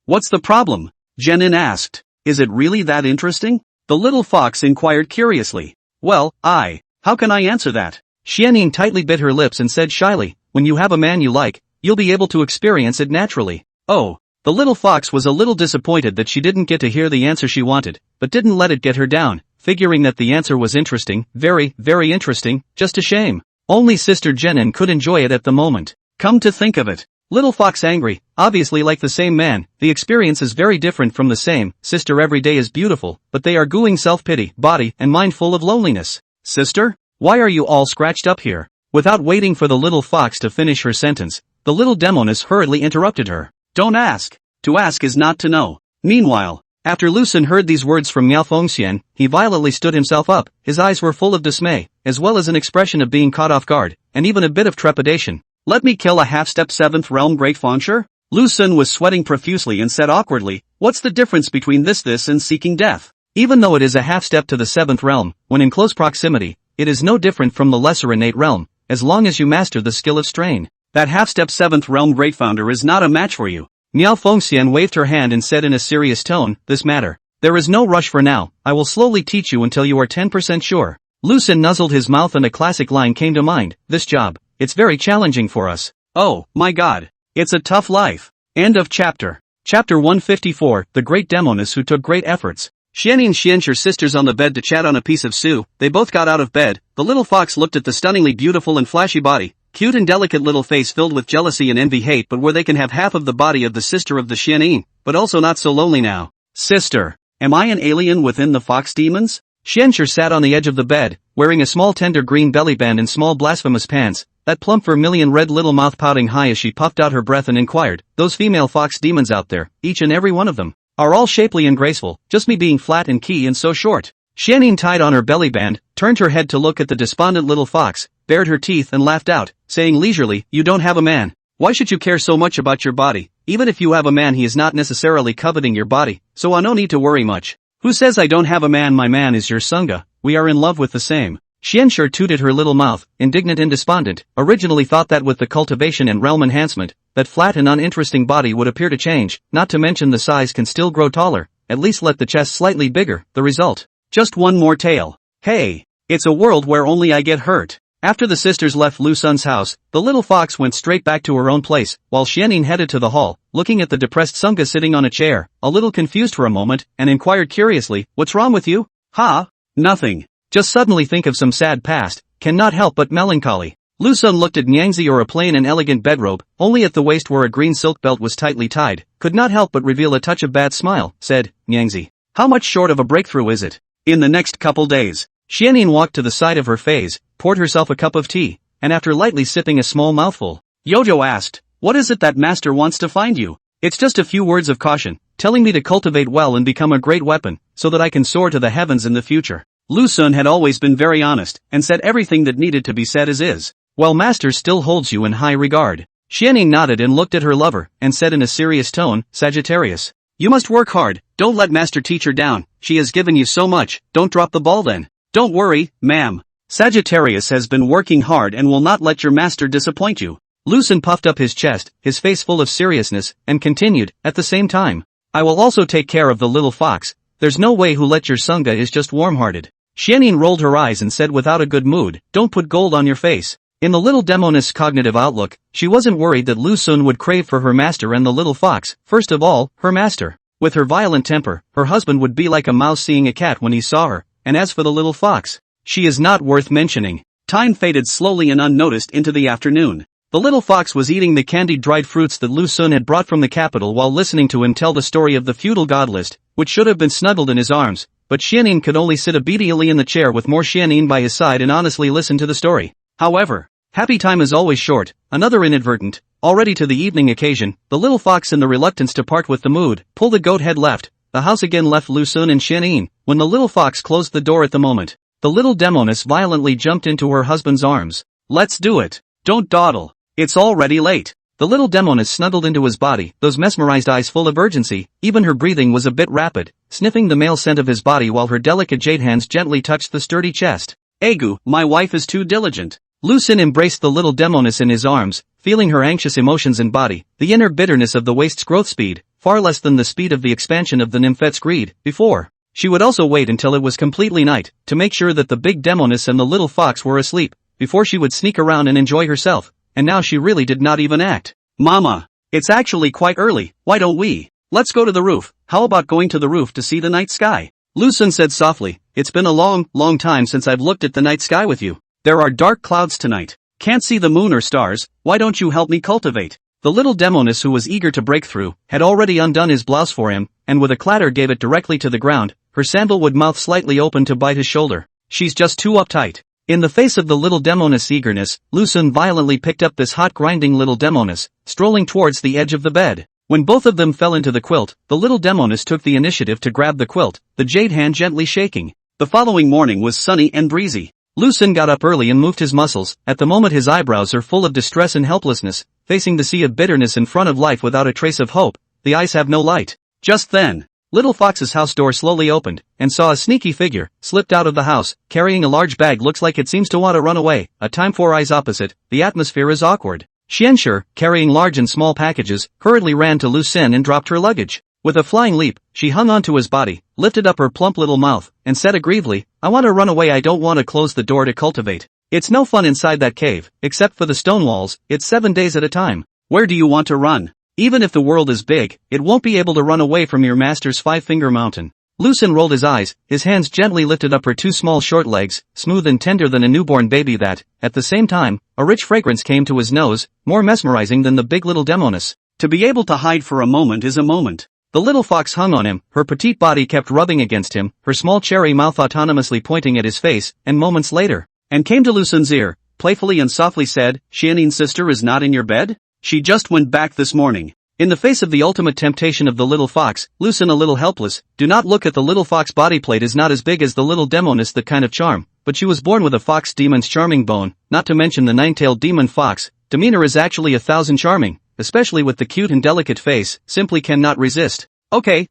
What's the problem? Zhenin asked. Is it really that interesting? The little fox inquired curiously. Well, how can I answer that? Xianyin tightly bit her lips and said shyly, when you have a man you like, you'll be able to experience it naturally. Oh. The little fox was a little disappointed that she didn't get to hear the answer she wanted, but didn't let it get her down, figuring that the answer was interesting, very, very interesting, just a shame. Only Sister Zhenin could enjoy it at the moment. Come to think of it. Little fox angry, obviously like the same man, the experience is very different from the same. Sister every day is beautiful, but they are gooing self-pity, body and mind full of loneliness. Sister? Why are you all scratched up here? Without waiting for the little fox to finish her sentence, the little Demoness hurriedly interrupted her. Don't ask. To ask is not to know. Meanwhile, after Lu Sun heard these words from Miao Fengxian, he violently stood himself up. His eyes were full of dismay, as well as an expression of being caught off guard, and even a bit of trepidation. Let me kill a half-step 7th realm great Fengsher? Lu Sun was sweating profusely and said awkwardly, what's the difference between this and seeking death? Even though it is a half-step to the 7th realm, when in close proximity, it is no different from the lesser innate realm, as long as you master the skill of strain. That half-step 7th realm great founder is not a match for you. Miao Fengxian waved her hand and said in a serious tone, this matter, There is no rush for now, I will slowly teach you until you are 10% sure. Lu Xun nuzzled his mouth and a classic line came to mind, this job, it's very challenging for us. Oh, my god. It's a tough life. End of chapter. Chapter 154, The Great Demoness Who Took Great Efforts. Xianning and Xianxue sisters on the bed to chat on a piece of stew. They both got out of bed. The little fox looked at the stunningly beautiful and flashy body, cute and delicate little face filled with jealousy and envy-hate, but where they can have half of the body of the sister of the Xianning, but also not so lonely now. Sister, am I an alien within the fox demons? Xianxue sat on the edge of the bed, wearing a small tender green belly band and small blasphemous pants, that plump vermilion red little mouth pouting high as she puffed out her breath and inquired, those female fox demons out there, each and every one of them, are all shapely and graceful, just me being flat and key and so short. Xianning tied on her belly band, turned her head to look at the despondent little fox, bared her teeth and laughed out, saying leisurely, you don't have a man. Why should you care so much about your body? Even if you have a man, he is not necessarily coveting your body, so I no need to worry much. Who says I don't have a man? My man is your Sunga, we are in love with the same. Xianxue tooted her little mouth, indignant and despondent, originally thought that with the cultivation and realm enhancement, that flat and uninteresting body would appear to change, not to mention the size can still grow taller, at least let the chest slightly bigger, the result. Just one more tale. Hey, it's a world where only I get hurt. After the sisters left Lu Xun's house, the little fox went straight back to her own place, while Xianning headed to the hall, looking at the depressed Sunga sitting on a chair, a little confused for a moment, and inquired curiously, what's wrong with you? Ha? Nothing. Just suddenly think of some sad past, cannot help but melancholy. Lu Xun looked at Nyangzi or a plain and elegant bedrobe, only at the waist where a green silk belt was tightly tied, could not help but reveal a touch of bad smile, said, Nyangzi, how much short of a breakthrough is it? In the next couple days. Xianning walked to the side of her phase, poured herself a cup of tea, and after lightly sipping a small mouthful, Yojo asked, what is it that master wants to find you? It's just a few words of caution, telling me to cultivate well and become a great weapon, so that I can soar to the heavens in the future. Lu Xun had always been very honest, and said everything that needed to be said as is. Well, master still holds you in high regard. Xianning nodded and looked at her lover, and said in a serious tone, Sagittarius, you must work hard, don't let master teach her down, she has given you so much, don't drop the ball then. Don't worry, ma'am. Sagittarius has been working hard and will not let your master disappoint you. Lu Xun puffed up his chest, his face full of seriousness, and continued, at the same time, I will also take care of the little fox, there's no way who let your Sunga is just warm-hearted. Xianning rolled her eyes and said without a good mood, don't put gold on your face. In the little Demoness' cognitive outlook, she wasn't worried that Lu Xun would crave for her master and the little fox, first of all, her master. With her violent temper, her husband would be like a mouse seeing a cat when he saw her, and as for the little fox, she is not worth mentioning. Time faded slowly and unnoticed into the afternoon. The little fox was eating the candied dried fruits that Lu Xun had brought from the capital while listening to him tell the story of the feudal god list, which should have been snuggled in his arms, but Xianning could only sit obediently in the chair with more Xianning by his side and honestly listen to the story. However, happy time is always short, another inadvertent, already to the evening occasion, the little fox in the reluctance to part with the mood, pull the goat head left, the house again left Lu Xun and Xianning, when the little fox closed the door at the moment. The little Demoness violently jumped into her husband's arms. Let's do it. Don't dawdle. It's already late. The little Demoness snuggled into his body, those mesmerized eyes full of urgency, even her breathing was a bit rapid, sniffing the male scent of his body while her delicate jade hands gently touched the sturdy chest. Egu, my wife is too diligent. Lu Xun embraced the little Demoness in his arms, feeling her anxious emotions in body, the inner bitterness of the waist's growth speed, far less than the speed of the expansion of the nymphet's greed, before. She would also wait until it was completely night, to make sure that the big Demoness and the little fox were asleep, before she would sneak around and enjoy herself. And now she really did not even act. Mama, it's actually quite early, why don't we? Let's go to the roof, how about going to the roof to see the night sky? Lu Xun said softly, it's been a long time since I've looked at the night sky with you. There are dark clouds tonight. Can't see the moon or stars, why don't you help me cultivate? The little Demoness, who was eager to break through, had already undone his blouse for him, and with a clatter gave it directly to the ground, her sandalwood mouth slightly open to bite his shoulder. She's just too uptight. In the face of the little Demoness' eagerness, Lu Xun violently picked up this hot grinding little Demoness, strolling towards the edge of the bed. When both of them fell into the quilt, the little Demoness took the initiative to grab the quilt, the jade hand gently shaking. The following morning was sunny and breezy. Lu Xun got up early and moved his muscles, at the moment his eyebrows are full of distress and helplessness, facing the sea of bitterness in front of life without a trace of hope, the eyes have no light. Just then, Little Fox's house door slowly opened, and saw a sneaky figure, slipped out of the house, carrying a large bag. Looks like it seems to want to run away. A time for eyes opposite, the atmosphere is awkward. Xianxue, carrying large and small packages, hurriedly ran to Lu Xun and dropped her luggage. With a flying leap, she hung onto his body, lifted up her plump little mouth, and said aggrievedly, I want to run away, I don't want to close the door to cultivate. It's no fun inside that cave, except for the stone walls, it's 7 days at a time. Where do you want to run? Even if the world is big, it won't be able to run away from your master's 5-finger mountain. Lucen rolled his eyes, his hands gently lifted up her 2 small short legs, smooth and tender than a newborn baby that, at the same time, a rich fragrance came to his nose, more mesmerizing than the big little Demoness. To be able to hide for a moment is a moment. The little fox hung on him, her petite body kept rubbing against him, her small cherry mouth autonomously pointing at his face, and moments later, and came to Lucen's ear, playfully and softly said, Xianin's sister is not in your bed? She just went back this morning. In the face of the ultimate temptation of the little fox, Lucen a little helpless, do not look at the little fox body plate is not as big as the little Demoness that kind of charm, but she was born with a fox demon's charming bone, not to mention the 9-tailed demon fox, demeanor is actually 1,000 charming, especially with the cute and delicate face, simply cannot resist. Okay,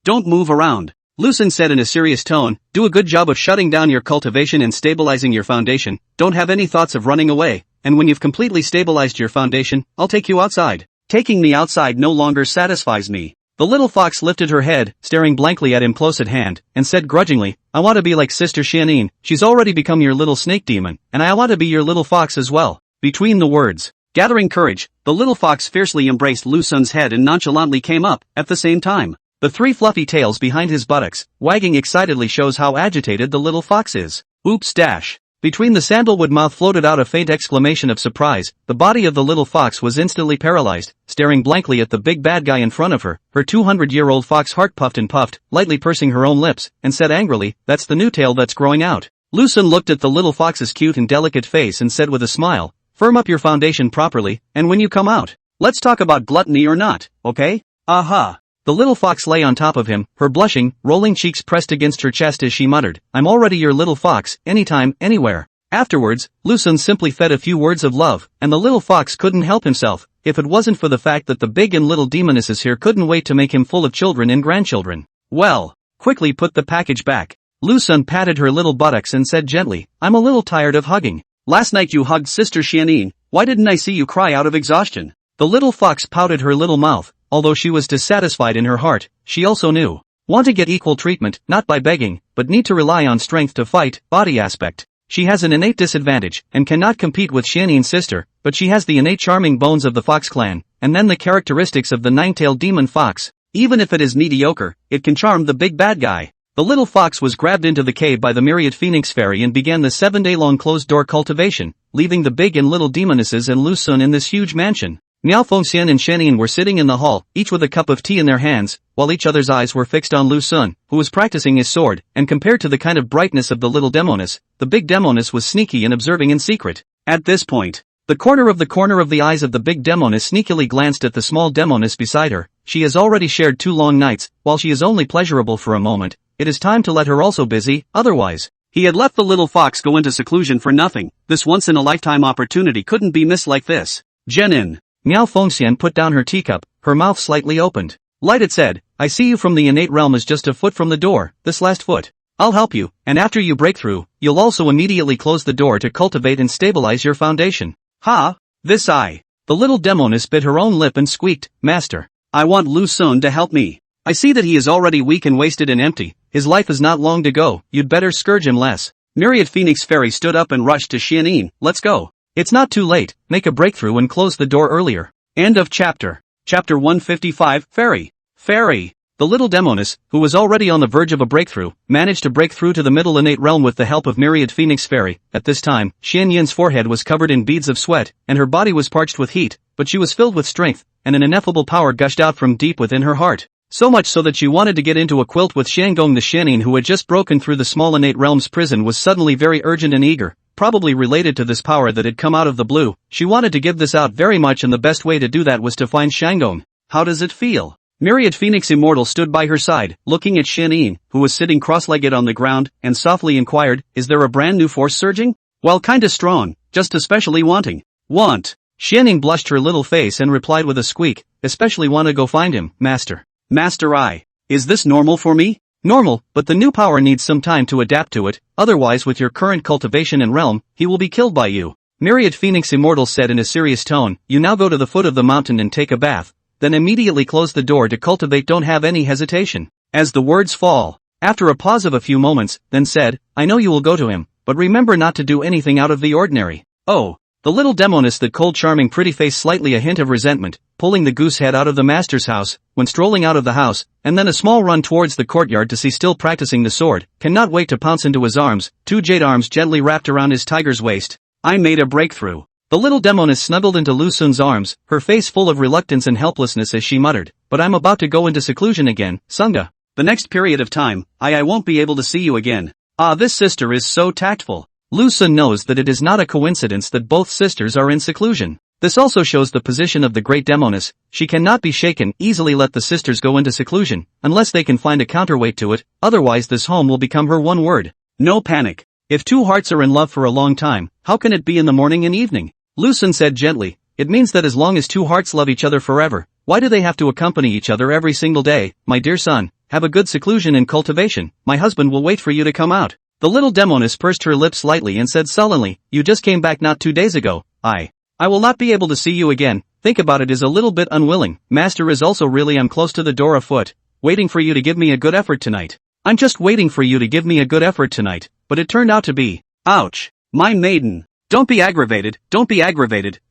don't move around. Lucen said in a serious tone, do a good job of shutting down your cultivation and stabilizing your foundation, don't have any thoughts of running away, and when you've completely stabilized your foundation, I'll take you outside. Taking me outside no longer satisfies me. The little fox lifted her head, staring blankly at him close at hand, and said grudgingly, I want to be like Sister Xianin, she's already become your little snake demon, and I want to be your little fox as well. Between the words, gathering courage, the little fox fiercely embraced Lucen's head and nonchalantly came up, at the same time. The 3 fluffy tails behind his buttocks, wagging excitedly shows how agitated the little fox is. Oops dash. Between the sandalwood mouth floated out a faint exclamation of surprise, the body of the little fox was instantly paralyzed, staring blankly at the big bad guy in front of her, her 200-year-old fox heart puffed and puffed, lightly pursing her own lips, and said angrily, that's the new tail that's growing out. Lucen looked at the little fox's cute and delicate face and said with a smile, firm up your foundation properly, and when you come out, let's talk about gluttony or not, okay? Aha. The little fox lay on top of him, her blushing, rolling cheeks pressed against her chest as she muttered, I'm already your little fox, anytime, anywhere. Afterwards, Lucen simply fed a few words of love, and the little fox couldn't help himself, if it wasn't for the fact that the big and little demonesses here couldn't wait to make him full of children and grandchildren. Well, quickly put the package back. Lucen patted her little buttocks and said gently, I'm a little tired of hugging. Last night you hugged Sister Xianin, why didn't I see you cry out of exhaustion? The little fox pouted her little mouth. Although she was dissatisfied in her heart, she also knew. Want to get equal treatment, not by begging, but need to rely on strength to fight, body aspect. She has an innate disadvantage, and cannot compete with Xianin's sister, but she has the innate charming bones of the fox clan, and then the characteristics of the 9-tailed demon fox. Even if it is mediocre, it can charm the big bad guy. The little fox was grabbed into the cave by the myriad phoenix fairy and began the 7-day-long closed-door cultivation, leaving the big and little demonesses and Lucen in this huge mansion. Miao Fengxian and Xianin were sitting in the hall, each with a cup of tea in their hands, while each other's eyes were fixed on Lucen, who was practicing his sword, and compared to the kind of brightness of the little Demoness, the big Demoness was sneaky and observing in secret. At this point, the corner of the eyes of the big Demoness sneakily glanced at the small Demoness beside her. She has already shared 2 long nights, while she is only pleasurable for a moment, it is time to let her also busy, otherwise. He had let the little fox go into seclusion for nothing, this once-in-a-lifetime opportunity couldn't be missed like this. Jenin. Miao Fengxian put down her teacup, her mouth slightly opened. Light it said, I see you from the innate realm is just a foot from the door, this last foot. I'll help you, and after you break through, you'll also immediately close the door to cultivate and stabilize your foundation. Ha! This I. The little Demoness bit her own lip and squeaked, Master, I want Lucen to help me. I see that he is already weak and wasted and empty, his life is not long to go, you'd better scourge him less. Myriad Phoenix Fairy stood up and rushed to Xianin, let's go. It's not too late, make a breakthrough and close the door earlier. End of chapter. Chapter 155, Fairy. The little Demoness, who was already on the verge of a breakthrough, managed to break through to the middle innate realm with the help of Myriad Phoenix Fairy. At this time, Xian Yin's forehead was covered in beads of sweat, and her body was parched with heat, but she was filled with strength, and an ineffable power gushed out from deep within her heart. So much so that she wanted to get into a quilt with Xiangong. The Xianin who had just broken through the small innate realm's prison was suddenly very urgent and eager. Probably related to this power that had come out of the blue, she wanted to give this out very much, and the best way to do that was to find Xiangong. How does it feel? Myriad Phoenix Immortal stood by her side, looking at Xianin, who was sitting cross-legged on the ground, and softly inquired, is there a brand new force surging? Well, kinda strong, just especially wanting. Want. Xianin blushed her little face and replied with a squeak, especially want to go find him, Master. Master I. Is this normal for me? Normal, but the new power needs some time to adapt to it, otherwise with your current cultivation and realm, he will be killed by you. Myriad Phoenix Immortal said in a serious tone, you now go to the foot of the mountain and take a bath. then immediately close the door to cultivate. Don't have any hesitation. As the words fall, after a pause of a few moments, then said, I know you will go to him, but remember not to do anything out of the ordinary. Oh. The little Demoness, that cold charming pretty face, slightly a hint of resentment, pulling the goose head out of the master's house, when strolling out of the house, and then a small run towards the courtyard to see still practicing the sword, cannot wait to pounce into his arms, two jade arms gently wrapped around his tiger's waist. I made a breakthrough. The little Demoness snuggled into Lu Sun's arms, her face full of reluctance and helplessness as she muttered, but I'm about to go into seclusion again, Sunga. The next period of time, I won't be able to see you again. Ah, this sister is so tactful. Lu Sun knows that it is not a coincidence that both sisters are in seclusion. This also shows the position of the great Demoness. She cannot be shaken, easily let the sisters go into seclusion, unless they can find a counterweight to it, otherwise this home will become her one word. No panic. If two hearts are in love for a long time, how can it be in the morning and evening? Lu Sun said gently, it means that as long as two hearts love each other forever, why do they have to accompany each other every single day? My dear son, have a good seclusion and cultivation, my husband will wait for you to come out. The little Demoness pursed her lips slightly and said sullenly, you just came back not 2 days ago. I will not be able to see you again. Think about it, is a little bit unwilling. Master is also really, I'm close to the door afoot, waiting for you to give me a good effort tonight. I'm just waiting for you to give me a good effort tonight, but it turned out to be, ouch, my maiden. Don't be aggravated,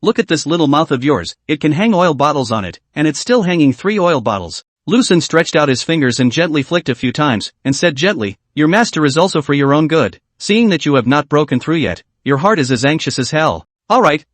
look at this little mouth of yours, it can hang oil bottles on it, and it's still hanging 3 oil bottles. Lu Sun stretched out his fingers and gently flicked a few times, and said gently, your master is also for your own good. Seeing that you have not broken through yet, your heart is as anxious as hell. Alright,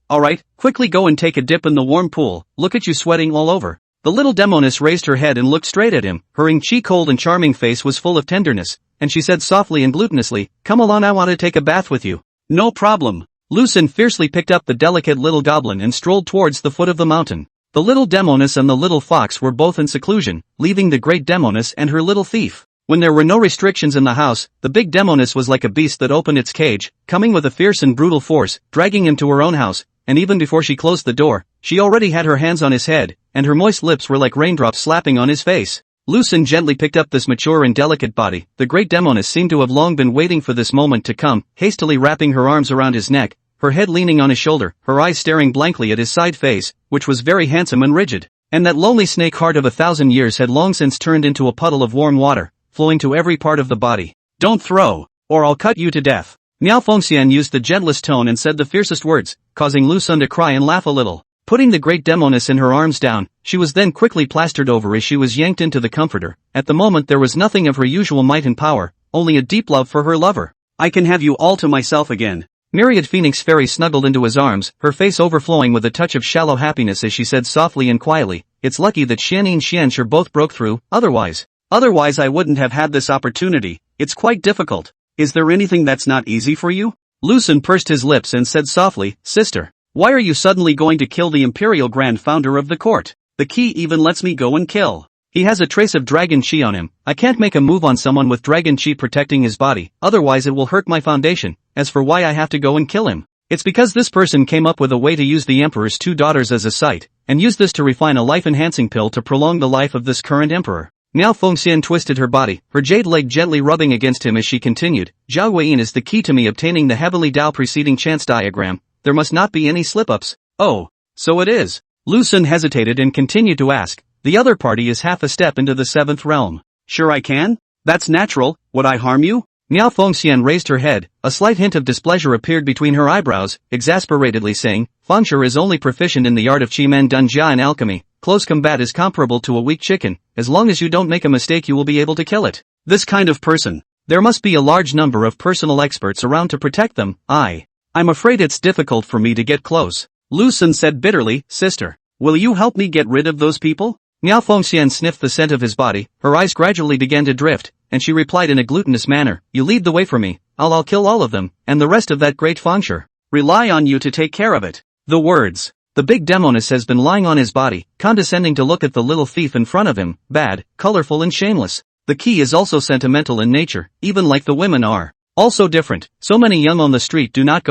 quickly go and take a dip in the warm pool, look at you sweating all over. The little Demoness raised her head and looked straight at him, her cold and charming face was full of tenderness, and she said softly and gluttonously, come along, I want to take a bath with you. No problem. Lu Sun fiercely picked up the delicate little goblin and strolled towards the foot of the mountain. The little Demoness and the little fox were both in seclusion, leaving the great Demoness and her little thief. When there were no restrictions in the house, the big Demoness was like a beast that opened its cage, coming with a fierce and brutal force, dragging him to her own house, and even before she closed the door, she already had her hands on his head, and her moist lips were like raindrops slapping on his face. Lu Sun gently picked up this mature and delicate body. The great Demoness seemed to have long been waiting for this moment to come, hastily wrapping her arms around his neck, her head leaning on his shoulder, her eyes staring blankly at his side face, which was very handsome and rigid. And that lonely snake heart of 1,000 years had long since turned into a puddle of warm water, flowing to every part of the body. Don't throw, or I'll cut you to death. Miao Fengxian used the gentlest tone and said the fiercest words, causing Lu Sun to cry and laugh a little. Putting the great Demoness in her arms down, she was then quickly plastered over as she was yanked into the comforter. At the moment there was nothing of her usual might and power, only a deep love for her lover. I can have you all to myself again. Myriad Phoenix Fairy snuggled into his arms, her face overflowing with a touch of shallow happiness as she said softly and quietly, it's lucky that Xian and Xianxue both broke through, otherwise I wouldn't have had this opportunity. It's quite difficult. Is there anything that's not easy for you? Lu Sun pursed his lips and said softly, sister, why are you suddenly going to kill the Imperial Grand Founder of the court? The key even lets me go and kill. He has a trace of dragon chi on him. I can't make a move on someone with dragon chi protecting his body, otherwise it will hurt my foundation. As for why I have to go and kill him, it's because this person came up with a way to use the Emperor's 2 daughters as a site, and use this to refine a life-enhancing pill to prolong the life of this current emperor. Miao Fengxian twisted her body, her jade leg gently rubbing against him as she continued, Zhao Weiyin is the key to me obtaining the heavenly Dao preceding chance diagram. There must not be any slip-ups. Oh, so it is. Lu Sun hesitated and continued to ask, the other party is half a step into the 7th realm. Sure I can? That's natural, would I harm you? Miao Fengxian raised her head, a slight hint of displeasure appeared between her eyebrows, exasperatedly saying, Fengshi is only proficient in the art of Qimen Dunjia and alchemy. Close combat is comparable to a weak chicken. As long as you don't make a mistake you will be able to kill it. This kind of person. There must be a large number of personal experts around to protect them. I'm afraid it's difficult for me to get close. Lu Sun said bitterly, sister, will you help me get rid of those people? Miao Fengxian sniffed the scent of his body, her eyes gradually began to drift, and she replied in a glutinous manner, you lead the way for me, I'll kill all of them, and the rest of that great Fengshi. Rely on you to take care of it. The words. The big Demoness has been lying on his body, condescending to look at the little thief in front of him, bad, colorful and shameless. The key is also sentimental in nature, even like the women are. Also different, so many young on the street do not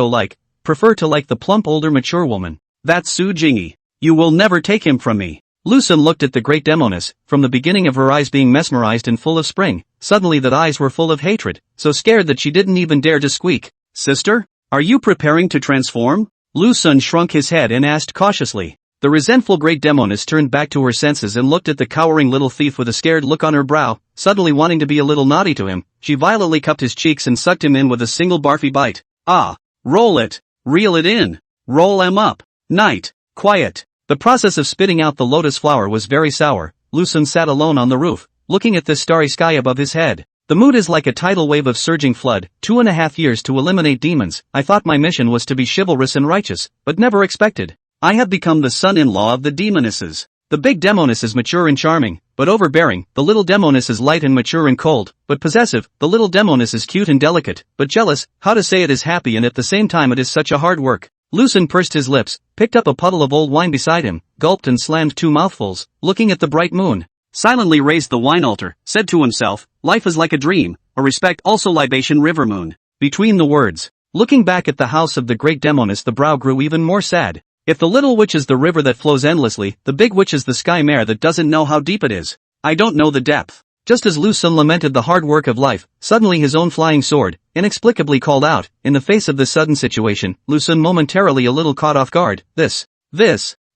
prefer to like the plump older mature woman. That's Su Jingyi. You will never take him from me. Lu Sun looked at the great Demoness, from the beginning of her eyes being mesmerized and full of spring, suddenly that eyes were full of hatred, so scared that she didn't even dare to squeak. Sister? Are you preparing to transform? Lu Sun shrunk his head and asked cautiously. The resentful great Demoness turned back to her senses and looked at the cowering little thief with a scared look on her brow. Suddenly wanting to be a little naughty to him, she violently cupped his cheeks and sucked him in with a single barfy bite. Ah! Roll it! Reel it in! Roll 'em up! Night! Quiet! The process of spitting out the lotus flower was very sour. Lucen sat alone on the roof, looking at this starry sky above his head. The mood is like a tidal wave of surging flood. 2.5 years to eliminate demons. I thought my mission was to be chivalrous and righteous, but never expected I have become the son-in-law of the Demonesses. The big Demoness is mature and charming, but overbearing. The little Demoness is light and mature and cold, but possessive. The little Demoness is cute and delicate, but jealous. How to say it is happy and at the same time it is such a hard work. Lucen pursed his lips, picked up a puddle of old wine beside him, gulped and slammed 2 mouthfuls, looking at the bright moon. Silently raised the wine altar, said to himself, life is like a dream, a respect also libation river moon. Between the words, looking back at the house of the great Demoness, the brow grew even more sad. If the little witch is the river that flows endlessly, the big witch is the sky mare that doesn't know how deep it is. I don't know the depth. Just as Lucen lamented the hard work of life, suddenly his own flying sword, inexplicably called out. In the face of this sudden situation, Lucen momentarily a little caught off guard. This,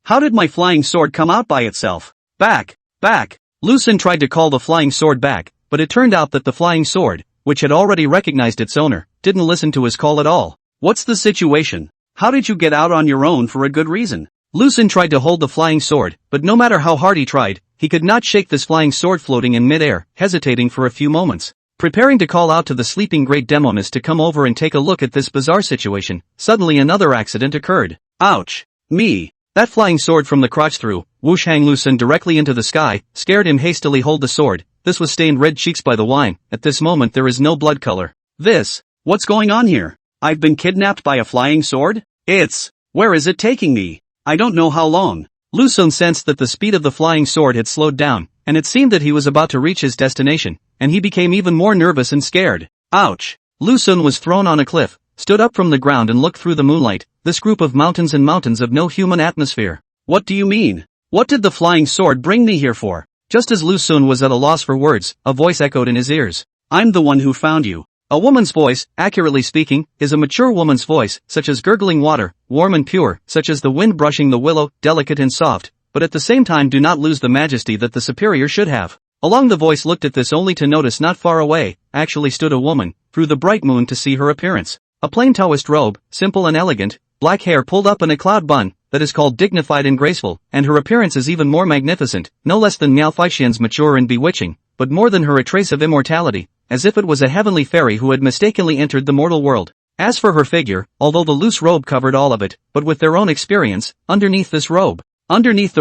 how did my flying sword come out by itself? Back! Lucen tried to call the flying sword back, but it turned out that the flying sword, which had already recognized its owner, didn't listen to his call at all. What's the situation? How did you get out on your own for a good reason? Lucen tried to hold the flying sword, but no matter how hard he tried, he could not shake this flying sword floating in mid-air, hesitating for a few moments. Preparing to call out to the sleeping great Demoness to come over and take a look at this bizarre situation, suddenly another accident occurred. Ouch! Me! That flying sword from the crotch threw, whoosh hang Lucen directly into the sky, scared him hastily hold the sword. This was stained red cheeks by the wine. At this moment there is no blood color. What's going on here? I've been kidnapped by a flying sword? Where is it taking me? I don't know how long. Lucen sensed that the speed of the flying sword had slowed down, and it seemed that he was about to reach his destination, and he became even more nervous and scared. Ouch! Lucen was thrown on a cliff, stood up from the ground and looked through the moonlight, this group of mountains and mountains of no human atmosphere. What do you mean? What did the flying sword bring me here for? Just as Lucen was at a loss for words, a voice echoed in his ears. I'm the one who found you. A woman's voice, accurately speaking, is a mature woman's voice, such as gurgling water, warm and pure, such as the wind brushing the willow, delicate and soft, but at the same time do not lose the majesty that the superior should have. Along the voice looked at this only to notice not far away, actually stood a woman, through the bright moon to see her appearance. A plain Taoist robe, simple and elegant, black hair pulled up in a cloud bun, that is called dignified and graceful, and her appearance is even more magnificent, no less than Miao Faixian's mature and bewitching, but more than her a trace of immortality, as if it was a heavenly fairy who had mistakenly entered the mortal world. As for her figure, although the loose robe covered all of it, but with their own experience, underneath the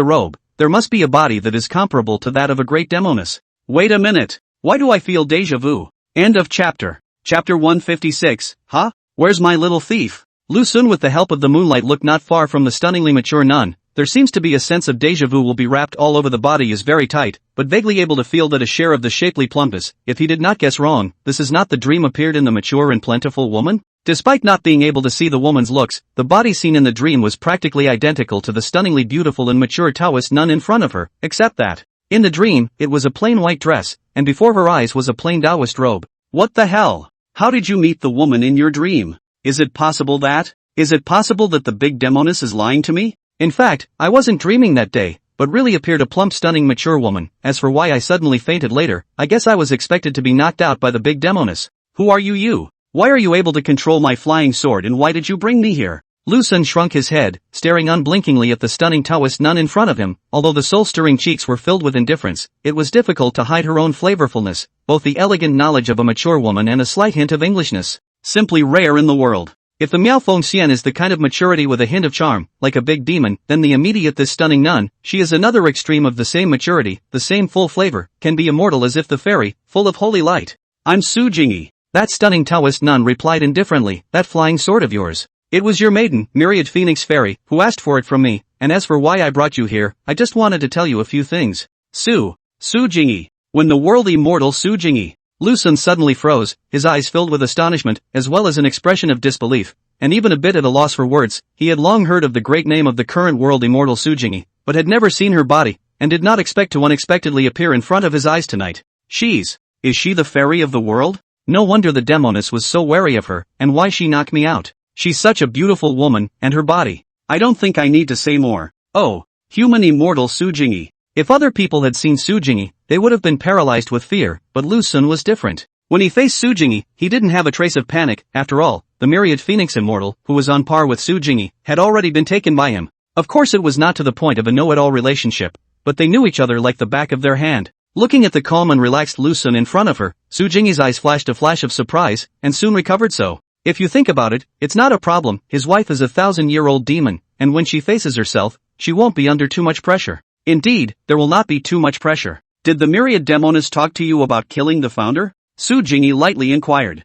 robe, there must be a body that is comparable to that of a great Demoness. Wait a minute, why do I feel déjà vu? End of chapter. Chapter 156, huh? Where's my little thief? Lucen with the help of the moonlight looked not far from the stunningly mature nun. There seems to be a sense of déjà vu will be wrapped all over the body is very tight, but vaguely able to feel that a share of the shapely plumpness, if he did not guess wrong, this is not the dream appeared in the mature and plentiful woman? Despite not being able to see the woman's looks, the body seen in the dream was practically identical to the stunningly beautiful and mature Taoist nun in front of her, except that, in the dream, it was a plain white dress, and before her eyes was a plain Taoist robe. What the hell? How did you meet the woman in your dream? Is it possible that the big Demoness is lying to me? In fact, I wasn't dreaming that day, but really appeared a plump stunning mature woman. As for why I suddenly fainted later, I guess I was expected to be knocked out by the big Demoness. Who are you? Why are you able to control my flying sword and why did you bring me here? Lucen shrunk his head, staring unblinkingly at the stunning Taoist nun in front of him. Although the soul-stirring cheeks were filled with indifference, it was difficult to hide her own flavorfulness, both the elegant knowledge of a mature woman and a slight hint of Englishness. Simply rare in the world. If the Miao Fengxian is the kind of maturity with a hint of charm, like a big demon, then the immediate this stunning nun, she is another extreme of the same maturity, the same full flavor, can be immortal as if the fairy, full of holy light. I'm Su Jingyi. That stunning Taoist nun replied indifferently, that flying sword of yours. It was your maiden, myriad phoenix fairy, who asked for it from me, and as for why I brought you here, I just wanted to tell you a few things. Su Jingyi. When the world immortal Su Jingyi. Lucen suddenly froze, his eyes filled with astonishment, as well as an expression of disbelief, and even a bit at a loss for words. He had long heard of the great name of the current world immortal Su Jingyi, but had never seen her body, and did not expect to unexpectedly appear in front of his eyes tonight. Is she the fairy of the world? No wonder the Demoness was so wary of her, and why she knocked me out. She's such a beautiful woman, and her body. I don't think I need to say more. Oh, Human immortal Sujingi. If other people had seen Sujingi, they would have been paralyzed with fear, but Lu Sun was different. When he faced Sujingi, he didn't have a trace of panic. After all, the myriad Phoenix Immortal, who was on par with Sujingi, had already been taken by him. Of course it was not to the point of a know-it-all relationship, but they knew each other like the back of their hand. Looking at the calm and relaxed Lu Sun in front of her, Sujingi's eyes flashed a flash of surprise, and soon recovered. So, if you think about it, it's not a problem. His wife is a 1,000-year-old demon, and when she faces herself, she won't be under too much pressure. Indeed, there will not be too much pressure. Did the myriad Demoness talk to you about killing the founder? Sujingi lightly inquired.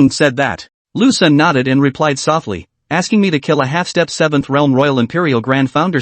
Said that. Lu Sun nodded and replied softly, asking me to kill a half-step 7th realm Royal Imperial Grand Founder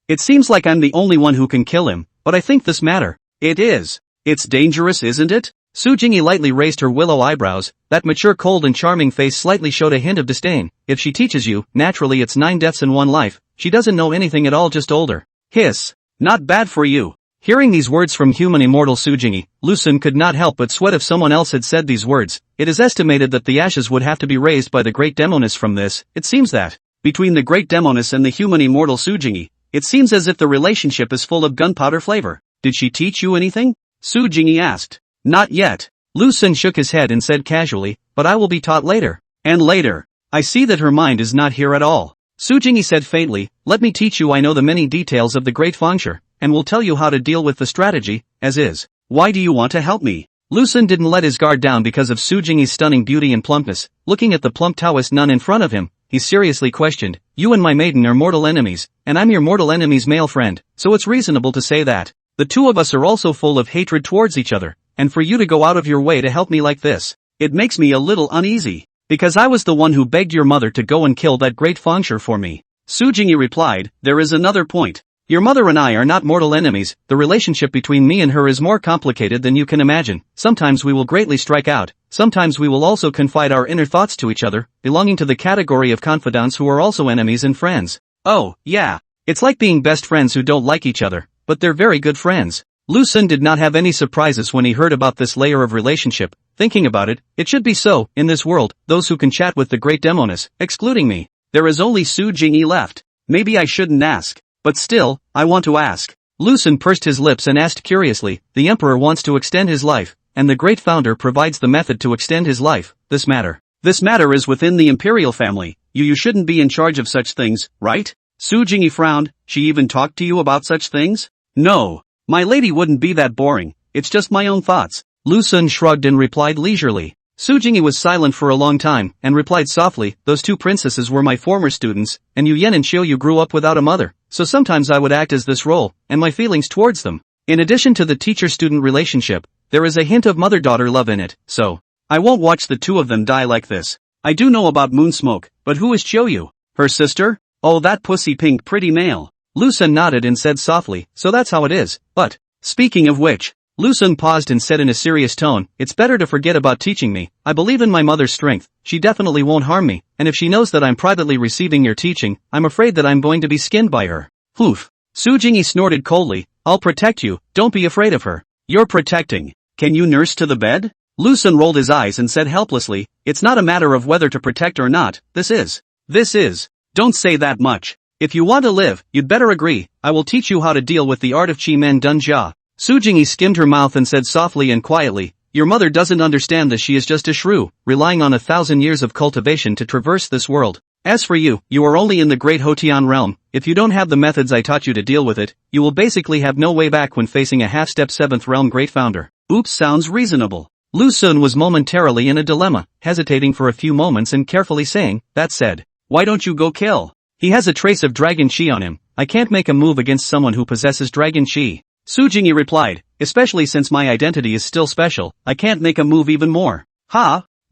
It seems like I'm the only one who can kill him, but I think this matter. It is. It's dangerous, isn't it? Sujingi lightly raised her willow eyebrows. That mature, cold and charming face slightly showed a hint of disdain. If she teaches you, naturally it's 9 deaths and 1 life. She doesn't know anything at all, just older. Hiss. Not bad for you. Hearing these words from human immortal Sujingi, Lu Sun could not help but sweat. If someone else had said these words, it is estimated that the ashes would have to be raised by the great Demoness. From this, it seems that, between the great Demoness and the human immortal Sujingi, it seems as if the relationship is full of gunpowder flavor. Did she teach you anything? Sujingi asked. Not yet. Lu Sun shook his head and said casually, but I will be taught later. And later. I see that her mind is not here at all. Sujingi said faintly, let me teach you. I know the many details of the great Fengshe, and will tell you how to deal with the strategy, as is. Why do you want to help me? Lu Sun didn't let his guard down because of Sujingi's stunning beauty and plumpness. Looking at the plump Taoist nun in front of him, he seriously questioned, you and my maiden are mortal enemies, and I'm your mortal enemy's male friend, so it's reasonable to say that the two of us are also full of hatred towards each other, and for you to go out of your way to help me like this, it makes me a little uneasy, because I was the one who begged your mother to go and kill that great Fengshe for me. Sujingi replied, there is another point. Your mother and I are not mortal enemies. The relationship between me and her is more complicated than you can imagine. Sometimes we will greatly strike out, sometimes we will also confide our inner thoughts to each other, belonging to the category of confidants who are also enemies and friends. Oh, yeah. It's like being best friends who don't like each other, but they're very good friends. Lu Sun did not have any surprises when he heard about this layer of relationship. Thinking about it, it should be so. In this world, those who can chat with the great Demoness, excluding me, there is only Sujingi left. Maybe I shouldn't ask. But still, I want to ask. Lu Sun pursed his lips and asked curiously, the emperor wants to extend his life, and the great founder provides the method to extend his life. This matter is within the imperial family. You shouldn't be in charge of such things, right? Sujingi frowned. She even talked to you about such things? No. My lady wouldn't be that boring. It's just my own thoughts. Lu Sun shrugged and replied leisurely. Sujingi was silent for a long time, and replied softly, those two princesses were my former students, and Yu Yen and Xiu grew up without a mother, so sometimes I would act as this role, and my feelings towards them. In addition to the teacher-student relationship, there is a hint of mother-daughter love in it, so I won't watch the two of them die like this. I do know about Moonsmoke, but who is Xiu? Her sister? Oh, that pussy pink pretty male. Lu Sun nodded and said softly, so that's how it is, but, speaking of which, Lu Sun paused and said in a serious tone, it's better to forget about teaching me. I believe in my mother's strength. She definitely won't harm me, and if she knows that I'm privately receiving your teaching, I'm afraid that I'm going to be skinned by her. Poof. Sujingi snorted coldly, I'll protect you, don't be afraid of her. You're protecting. Can you nurse to the bed? Lu Sun rolled his eyes and said helplessly, it's not a matter of whether to protect or not, this is. Don't say that much. If you want to live, you'd better agree. I will teach you how to deal with the art of Qi Men Dun Jia. Sujingi skimmed her mouth and said softly and quietly, your mother doesn't understand that she is just a shrew, relying on 1,000 years of cultivation to traverse this world. As for you, you are only in the great Hotian realm. If you don't have the methods I taught you to deal with it, you will basically have no way back when facing a half-step 7th realm great founder. Oops, sounds reasonable. Lu Sun was momentarily in a dilemma, hesitating for a few moments and carefully saying, that said, why don't you go kill? He has a trace of dragon Qi on him. I can't make a move against someone who possesses dragon Qi. Sujingi replied, especially since my identity is still special, I can't make a move even more.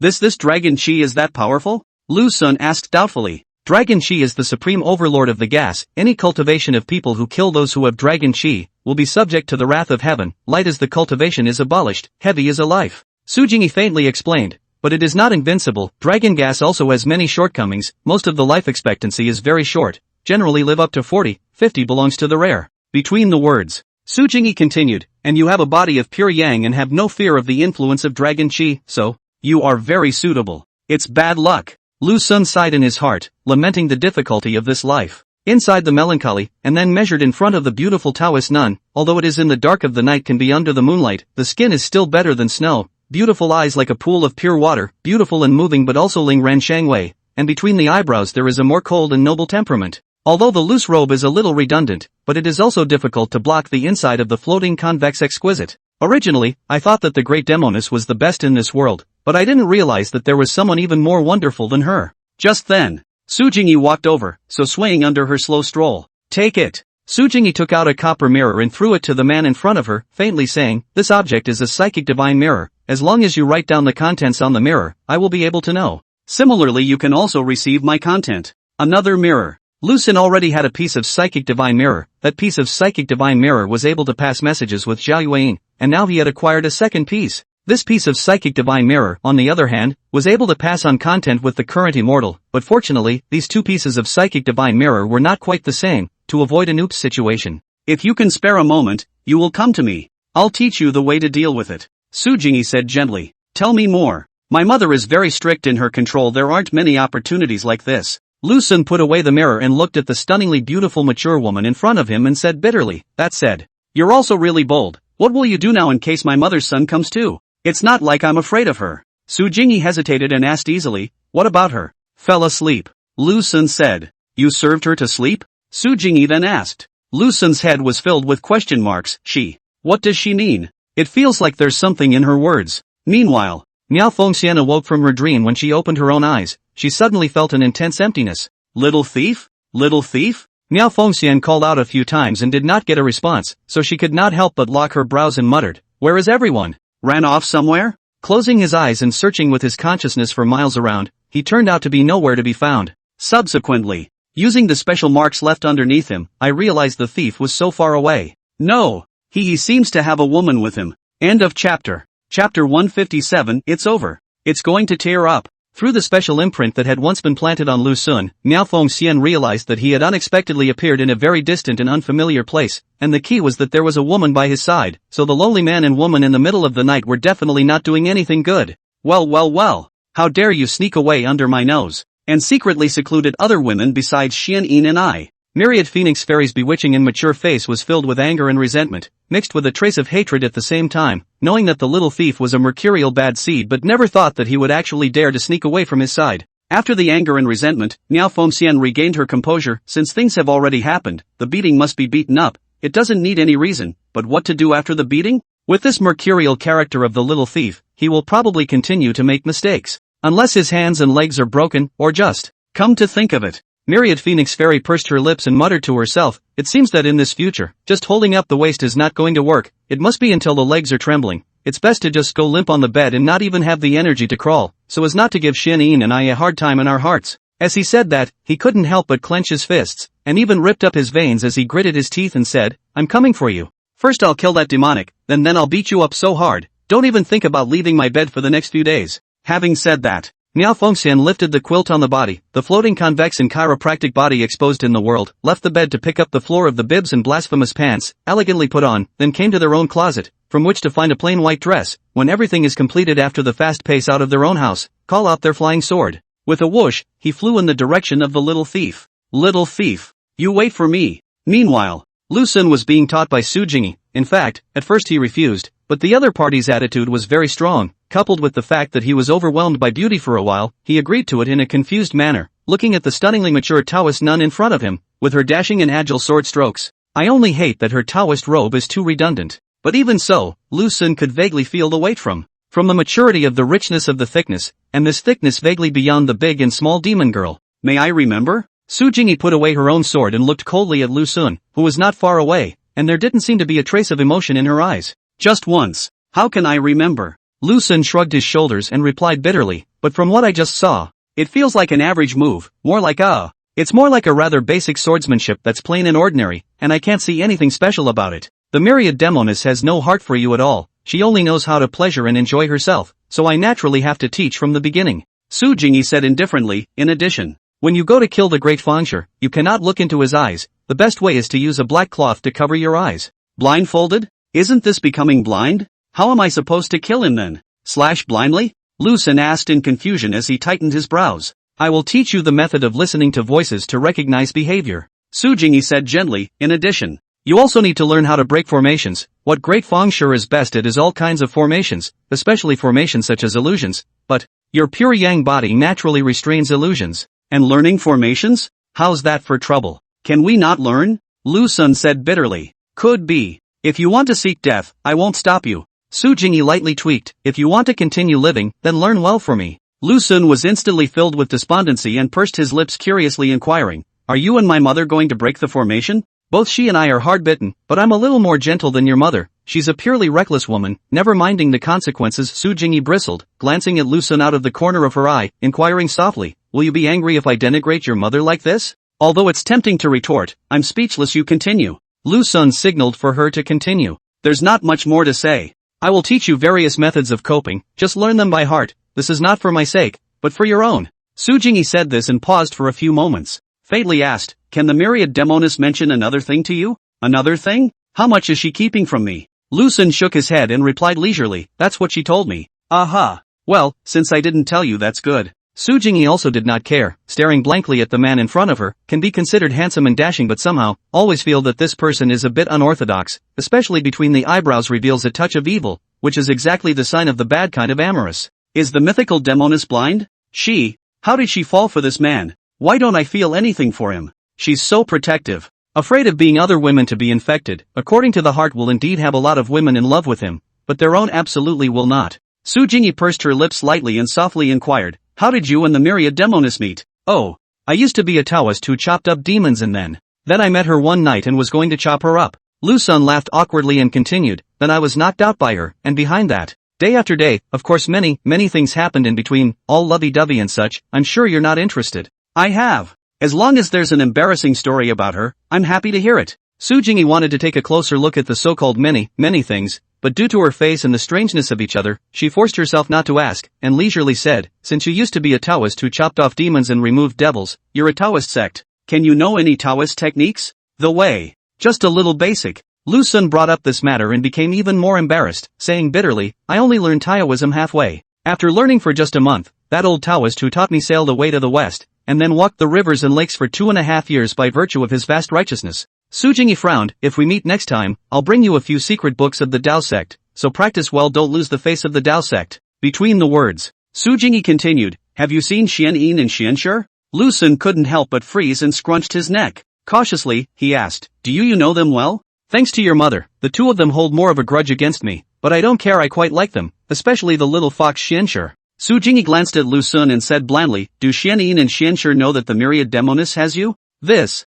This dragon Qi is that powerful? Lu Sun asked doubtfully. Dragon Qi is the supreme overlord of the gas. Any cultivation of people who kill those who have dragon Qi will be subject to the wrath of heaven. Light as the cultivation is abolished, heavy is a life. Sujingi faintly explained, but it is not invincible. Dragon gas also has many shortcomings. Most of the life expectancy is very short, generally live up to 40, 50 belongs to the rare. Between the words, Sujingi continued, and you have a body of pure yang and have no fear of the influence of dragon Qi, so, you are very suitable. It's bad luck. Lu Sun sighed in his heart, lamenting the difficulty of this life. inside the melancholy, and then measured in front of the beautiful Taoist nun. Although it is in the dark of the night can be under the moonlight, the skin is still better than snow, beautiful eyes like a pool of pure water, beautiful and moving but also Ling Ran Shang Wei, and between the eyebrows there is a more cold and noble temperament. Although the loose robe is a little redundant, but it is also difficult to block the inside of the floating convex exquisite. Originally, I thought that the great Demoness was the best in this world, but I didn't realize that there was someone even more wonderful than her. Just then, Su Jingyi walked over, so swaying under her slow stroll. Take it. Su Jingyi took out a copper mirror and threw it to the man in front of her, faintly saying, this object is a psychic divine mirror. As long as you write down the contents on the mirror, I will be able to know. Similarly, you can also receive my content. Another mirror. Lu Xun already had a piece of psychic divine mirror. That piece of psychic divine mirror was able to pass messages with Zhao Yueying, and now he had acquired a second piece. This piece of psychic divine mirror, on the other hand, was able to pass on content with the current immortal, but fortunately, these two pieces of psychic divine mirror were not quite the same, to avoid an oops situation. If you can spare a moment, you will come to me. I'll teach you the way to deal with it. Su Jingyi said gently. Tell me more. My mother is very strict in her control. There aren't many opportunities like this. Lu Xun put away the mirror and looked at the stunningly beautiful mature woman in front of him and said bitterly, that said, you're also really bold. What will you do now in case my mother's son comes too? It's not like I'm afraid of her. Su Jingyi hesitated and asked easily, what about her? Fell asleep. Lu Xun said. You served her to sleep? Su Jingyi then asked. Lu Xun's head was filled with question marks. She. What does she mean? It feels like there's something in her words. Meanwhile, Miao Fengxian awoke from her dream. When she opened her own eyes, she suddenly felt an intense emptiness. Little thief? Little thief? Miao Fengxian called out a few times and did not get a response, so she could not help but lock her brows and muttered, where is everyone? Ran off somewhere? Closing his eyes and searching with his consciousness for miles around, he turned out to be nowhere to be found. Subsequently, using the special marks left underneath him, I realized the thief was so far away. No, he seems to have a woman with him. End of chapter. Chapter 157. It's over. It's going to tear up. Through the special imprint that had once been planted on Lu Xun, Miao Fengxian realized that he had unexpectedly appeared in a very distant and unfamiliar place, and the key was that there was a woman by his side, so the lonely man and woman in the middle of the night were definitely not doing anything good. Well, how dare you sneak away under my nose, and secretly secluded other women besides Xian Yin and I. Myriad Phoenix Fairy's bewitching and mature face was filled with anger and resentment, mixed with a trace of hatred at the same time, knowing that the little thief was a mercurial bad seed but never thought that he would actually dare to sneak away from his side. After the anger and resentment, Miao Fengxian regained her composure. Since things have already happened, the beating must be beaten up. It doesn't need any reason, but what to do after the beating? With this mercurial character of the little thief, he will probably continue to make mistakes. Unless his hands and legs are broken, or just, come to think of it. Myriad Phoenix Fairy pursed her lips and muttered to herself, it seems that in this future, just holding up the waist is not going to work. It must be until the legs are trembling. It's best to just go limp on the bed and not even have the energy to crawl, so as not to give Xian Yin and I a hard time in our hearts. As he said that, he couldn't help but clench his fists, and even ripped up his veins as he gritted his teeth and said, I'm coming for you. First I'll kill that demonic, then I'll beat you up so hard, don't even think about leaving my bed for the next few days. Having said that, Miao Fengxian lifted the quilt on the body, the floating convex and chiropractic body exposed in the world, left the bed to pick up the floor of the bibs and blasphemous pants, elegantly put on, then came to their own closet, from which to find a plain white dress. When everything is completed after the fast pace out of their own house, call out their flying sword. With a whoosh, he flew in the direction of the little thief. Little thief, you wait for me. Meanwhile, Lu Xun was being taught by Su Jingyi. In fact, at first he refused, but the other party's attitude was very strong. Coupled with the fact that he was overwhelmed by beauty for a while, he agreed to it in a confused manner, looking at the stunningly mature Taoist nun in front of him, with her dashing and agile sword strokes. I only hate that her Taoist robe is too redundant. But even so, Lu Xun could vaguely feel the weight from the maturity of the richness of the thickness, and this thickness vaguely beyond the big and small demon girl. May I remember? Su Jingyi put away her own sword and looked coldly at Lu Xun, who was not far away, and there didn't seem to be a trace of emotion in her eyes. Just once. How can I remember? Lu Xun shrugged his shoulders and replied bitterly, but from what I just saw, it feels like an average move, it's more like a rather basic swordsmanship that's plain and ordinary, and I can't see anything special about it. The myriad Demoness has no heart for you at all, she only knows how to pleasure and enjoy herself, so I naturally have to teach from the beginning. Su Jingyi said indifferently, in addition, when you go to kill the great Fangshi, you cannot look into his eyes, the best way is to use a black cloth to cover your eyes. Blindfolded? Isn't this becoming blind? How am I supposed to kill him then? Blindly? Lu Xun asked in confusion as he tightened his brows. I will teach you the method of listening to voices to recognize behavior. Su Jingyi said gently. In addition, you also need to learn how to break formations. What Great Feng sure is best at is all kinds of formations, especially formations such as illusions, but your pure yang body naturally restrains illusions. And learning formations? How's that for trouble? Can we not learn? Lu Sun said bitterly. Could be. If you want to seek death, I won't stop you. Su Jingyi lightly tweaked. If you want to continue living, then learn well for me. Lu Sun was instantly filled with despondency and pursed his lips curiously inquiring, are you and my mother going to break the formation? Both she and I are hard-bitten, but I'm a little more gentle than your mother. She's a purely reckless woman, never minding the consequences. Su Jingyi bristled, glancing at Lu Sun out of the corner of her eye, inquiring softly, will you be angry if I denigrate your mother like this? Although it's tempting to retort, I'm speechless. You continue. Lu Sun signaled for her to continue. There's not much more to say. I will teach you various methods of coping, just learn them by heart. This is not for my sake, but for your own. Su Jingyi said this and paused for a few moments. Faintly asked, can the myriad Demoness mention another thing to you? Another thing? How much is she keeping from me? Lu Sun shook his head and replied leisurely, that's what she told me. Aha. Well, since I didn't tell you, that's good. Su Jingyi also did not care, staring blankly at the man in front of her, can be considered handsome and dashing but somehow, always feel that this person is a bit unorthodox, especially between the eyebrows reveals a touch of evil, which is exactly the sign of the bad kind of amorous. Is the mythical Demoness blind? How did she fall for this man? Why don't I feel anything for him? She's so protective. Afraid of being other women to be infected, according to the heart will indeed have a lot of women in love with him, but their own absolutely will not. Su Jingyi pursed her lips slightly and softly inquired, how did you and the myriad Demoness meet? Oh, I used to be a Taoist who chopped up demons and then I met her one night and was going to chop her up. Lu Sun laughed awkwardly and continued, then I was knocked out by her, and behind that, day after day, of course many things happened in between, all lovey-dovey and such. I'm sure you're not interested. I have. As long as there's an embarrassing story about her, I'm happy to hear it. Su Jingyi wanted to take a closer look at the so-called many things, but due to her face and the strangeness of each other, she forced herself not to ask, and leisurely said, since you used to be a Taoist who chopped off demons and removed devils, you're a Taoist sect. Can you know any Taoist techniques? The way. Just a little basic. Lu Sun brought up this matter and became even more embarrassed, saying bitterly, I only learned Taoism halfway. After learning for just a month, that old Taoist who taught me sailed away to the west, and then walked the rivers and lakes for 2.5 years by virtue of his vast righteousness. Su Jingyi frowned, if we meet next time, I'll bring you a few secret books of the Tao sect, so practice well, don't lose the face of the Tao sect. Between the words, Su Jingyi continued, have you seen Xian Yin and Xianxue? Lu Sun couldn't help but freeze and scrunched his neck. Cautiously, he asked, do you know them well? Thanks to your mother, the two of them hold more of a grudge against me, but I don't care, I quite like them, especially the little fox Xianxue. Su Jingyi glanced at Lu Sun and said blandly, do Xian Yin and Xianxue know that the myriad Demoness has you? This,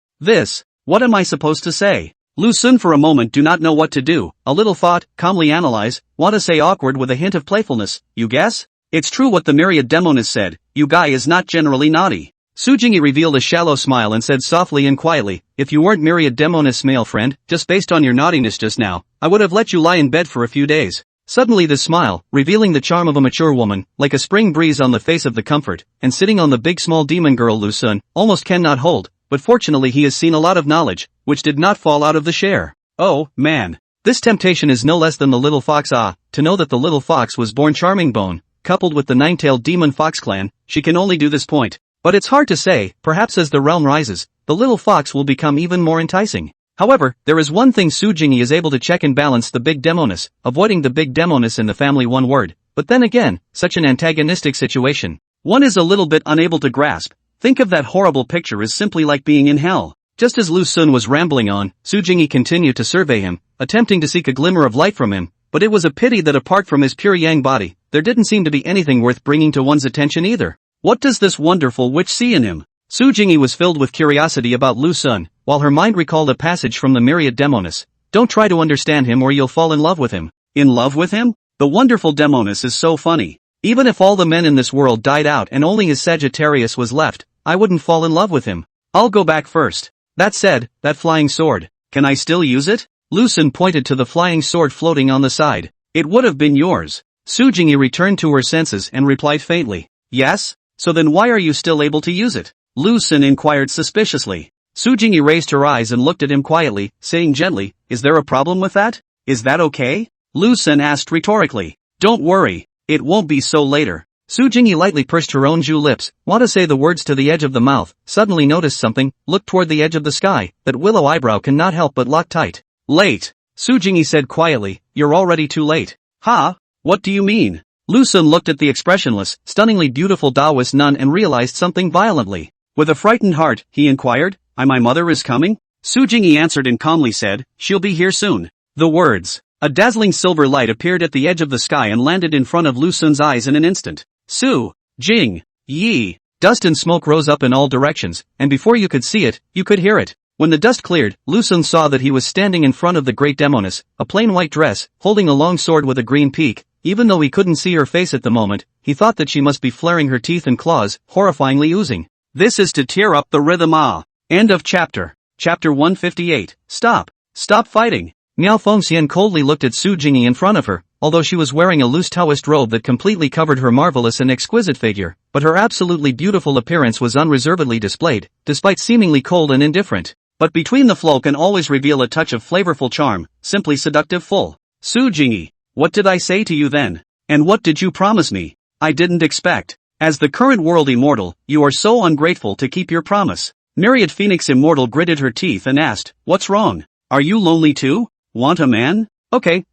what am I supposed to say? Lu Sun for a moment do not know what to do, a little thought, calmly analyze, want to say awkward with a hint of playfulness, you guess? It's true what the myriad Demoness said, you guy is not generally naughty. Su Jingyi revealed a shallow smile and said softly and quietly, if you weren't myriad Demoness male friend, just based on your naughtiness just now, I would have let you lie in bed for a few days. Suddenly this smile, revealing the charm of a mature woman, like a spring breeze on the face of the comfort, and sitting on the big small demon girl Lu Sun, almost cannot hold, but fortunately he has seen a lot of knowledge, which did not fall out of the share. Oh, man. This temptation is no less than the little fox. To know that the little fox was born charming bone, coupled with the nine-tailed demon fox clan, she can only do this point. But it's hard to say, perhaps as the realm rises, the little fox will become even more enticing. However, there is one thing Su Jingyi is able to check and balance the big Demoness, avoiding the big Demoness in the family one word, but then again, such an antagonistic situation. One is a little bit unable to grasp. Think of that horrible picture as simply like being in hell. Just as Lu Sun was rambling on, Su Jingyi continued to survey him, attempting to seek a glimmer of light from him, but it was a pity that apart from his pure yang body, there didn't seem to be anything worth bringing to one's attention either. What does this wonderful witch see in him? Su Jingyi was filled with curiosity about Lu Sun, while her mind recalled a passage from the myriad Demoness. Don't try to understand him or you'll fall in love with him. In love with him? The wonderful Demoness is so funny. Even if all the men in this world died out and only his Sagittarius was left, I wouldn't fall in love with him. I'll go back first. That said, that flying sword, can I still use it? Lu Sun pointed to the flying sword floating on the side. It would have been yours. Su Jingyi returned to her senses and replied faintly, yes? So then why are you still able to use it? Lu Sun inquired suspiciously. Su Jingyi raised her eyes and looked at him quietly, saying gently, is there a problem with that? Is that okay? Lu Sun asked rhetorically. Don't worry, it won't be so later. Su Jingyi lightly pursed her own Ju lips, want to say the words to the edge of the mouth, suddenly noticed something, looked toward the edge of the sky, that willow eyebrow cannot help but lock tight. Late. Su Jingyi said quietly, you're already too late. Ha? What do you mean? Lu Sun looked at the expressionless, stunningly beautiful Taoist nun and realized something violently. With a frightened heart, he inquired, my mother is coming? Su Jingyi answered and calmly said, she'll be here soon. The words. A dazzling silver light appeared at the edge of the sky and landed in front of Lu Sun's eyes in an instant. Su. Jing. Yi. Dust and smoke rose up in all directions, and before you could see it, you could hear it. When the dust cleared, Lu Sun saw that he was standing in front of the great Demoness, a plain white dress, holding a long sword with a green peak. Even though he couldn't see her face at the moment, he thought that she must be flaring her teeth and claws, horrifyingly oozing. This is to tear up the rhythm. End of chapter. Chapter 158. Stop. Stop fighting. Miao Fengxian coldly looked at Su Jingyi in front of her, although she was wearing a loose Taoist robe that completely covered her marvelous and exquisite figure, but her absolutely beautiful appearance was unreservedly displayed, despite seemingly cold and indifferent. But between the flow can always reveal a touch of flavorful charm, simply seductive full. Su Jingyi, what did I say to you then? And what did you promise me? I didn't expect. As the current world immortal, you are so ungrateful to keep your promise. Myriad Phoenix Immortal gritted her teeth and asked, what's wrong? Are you lonely too? Want a man? Okay,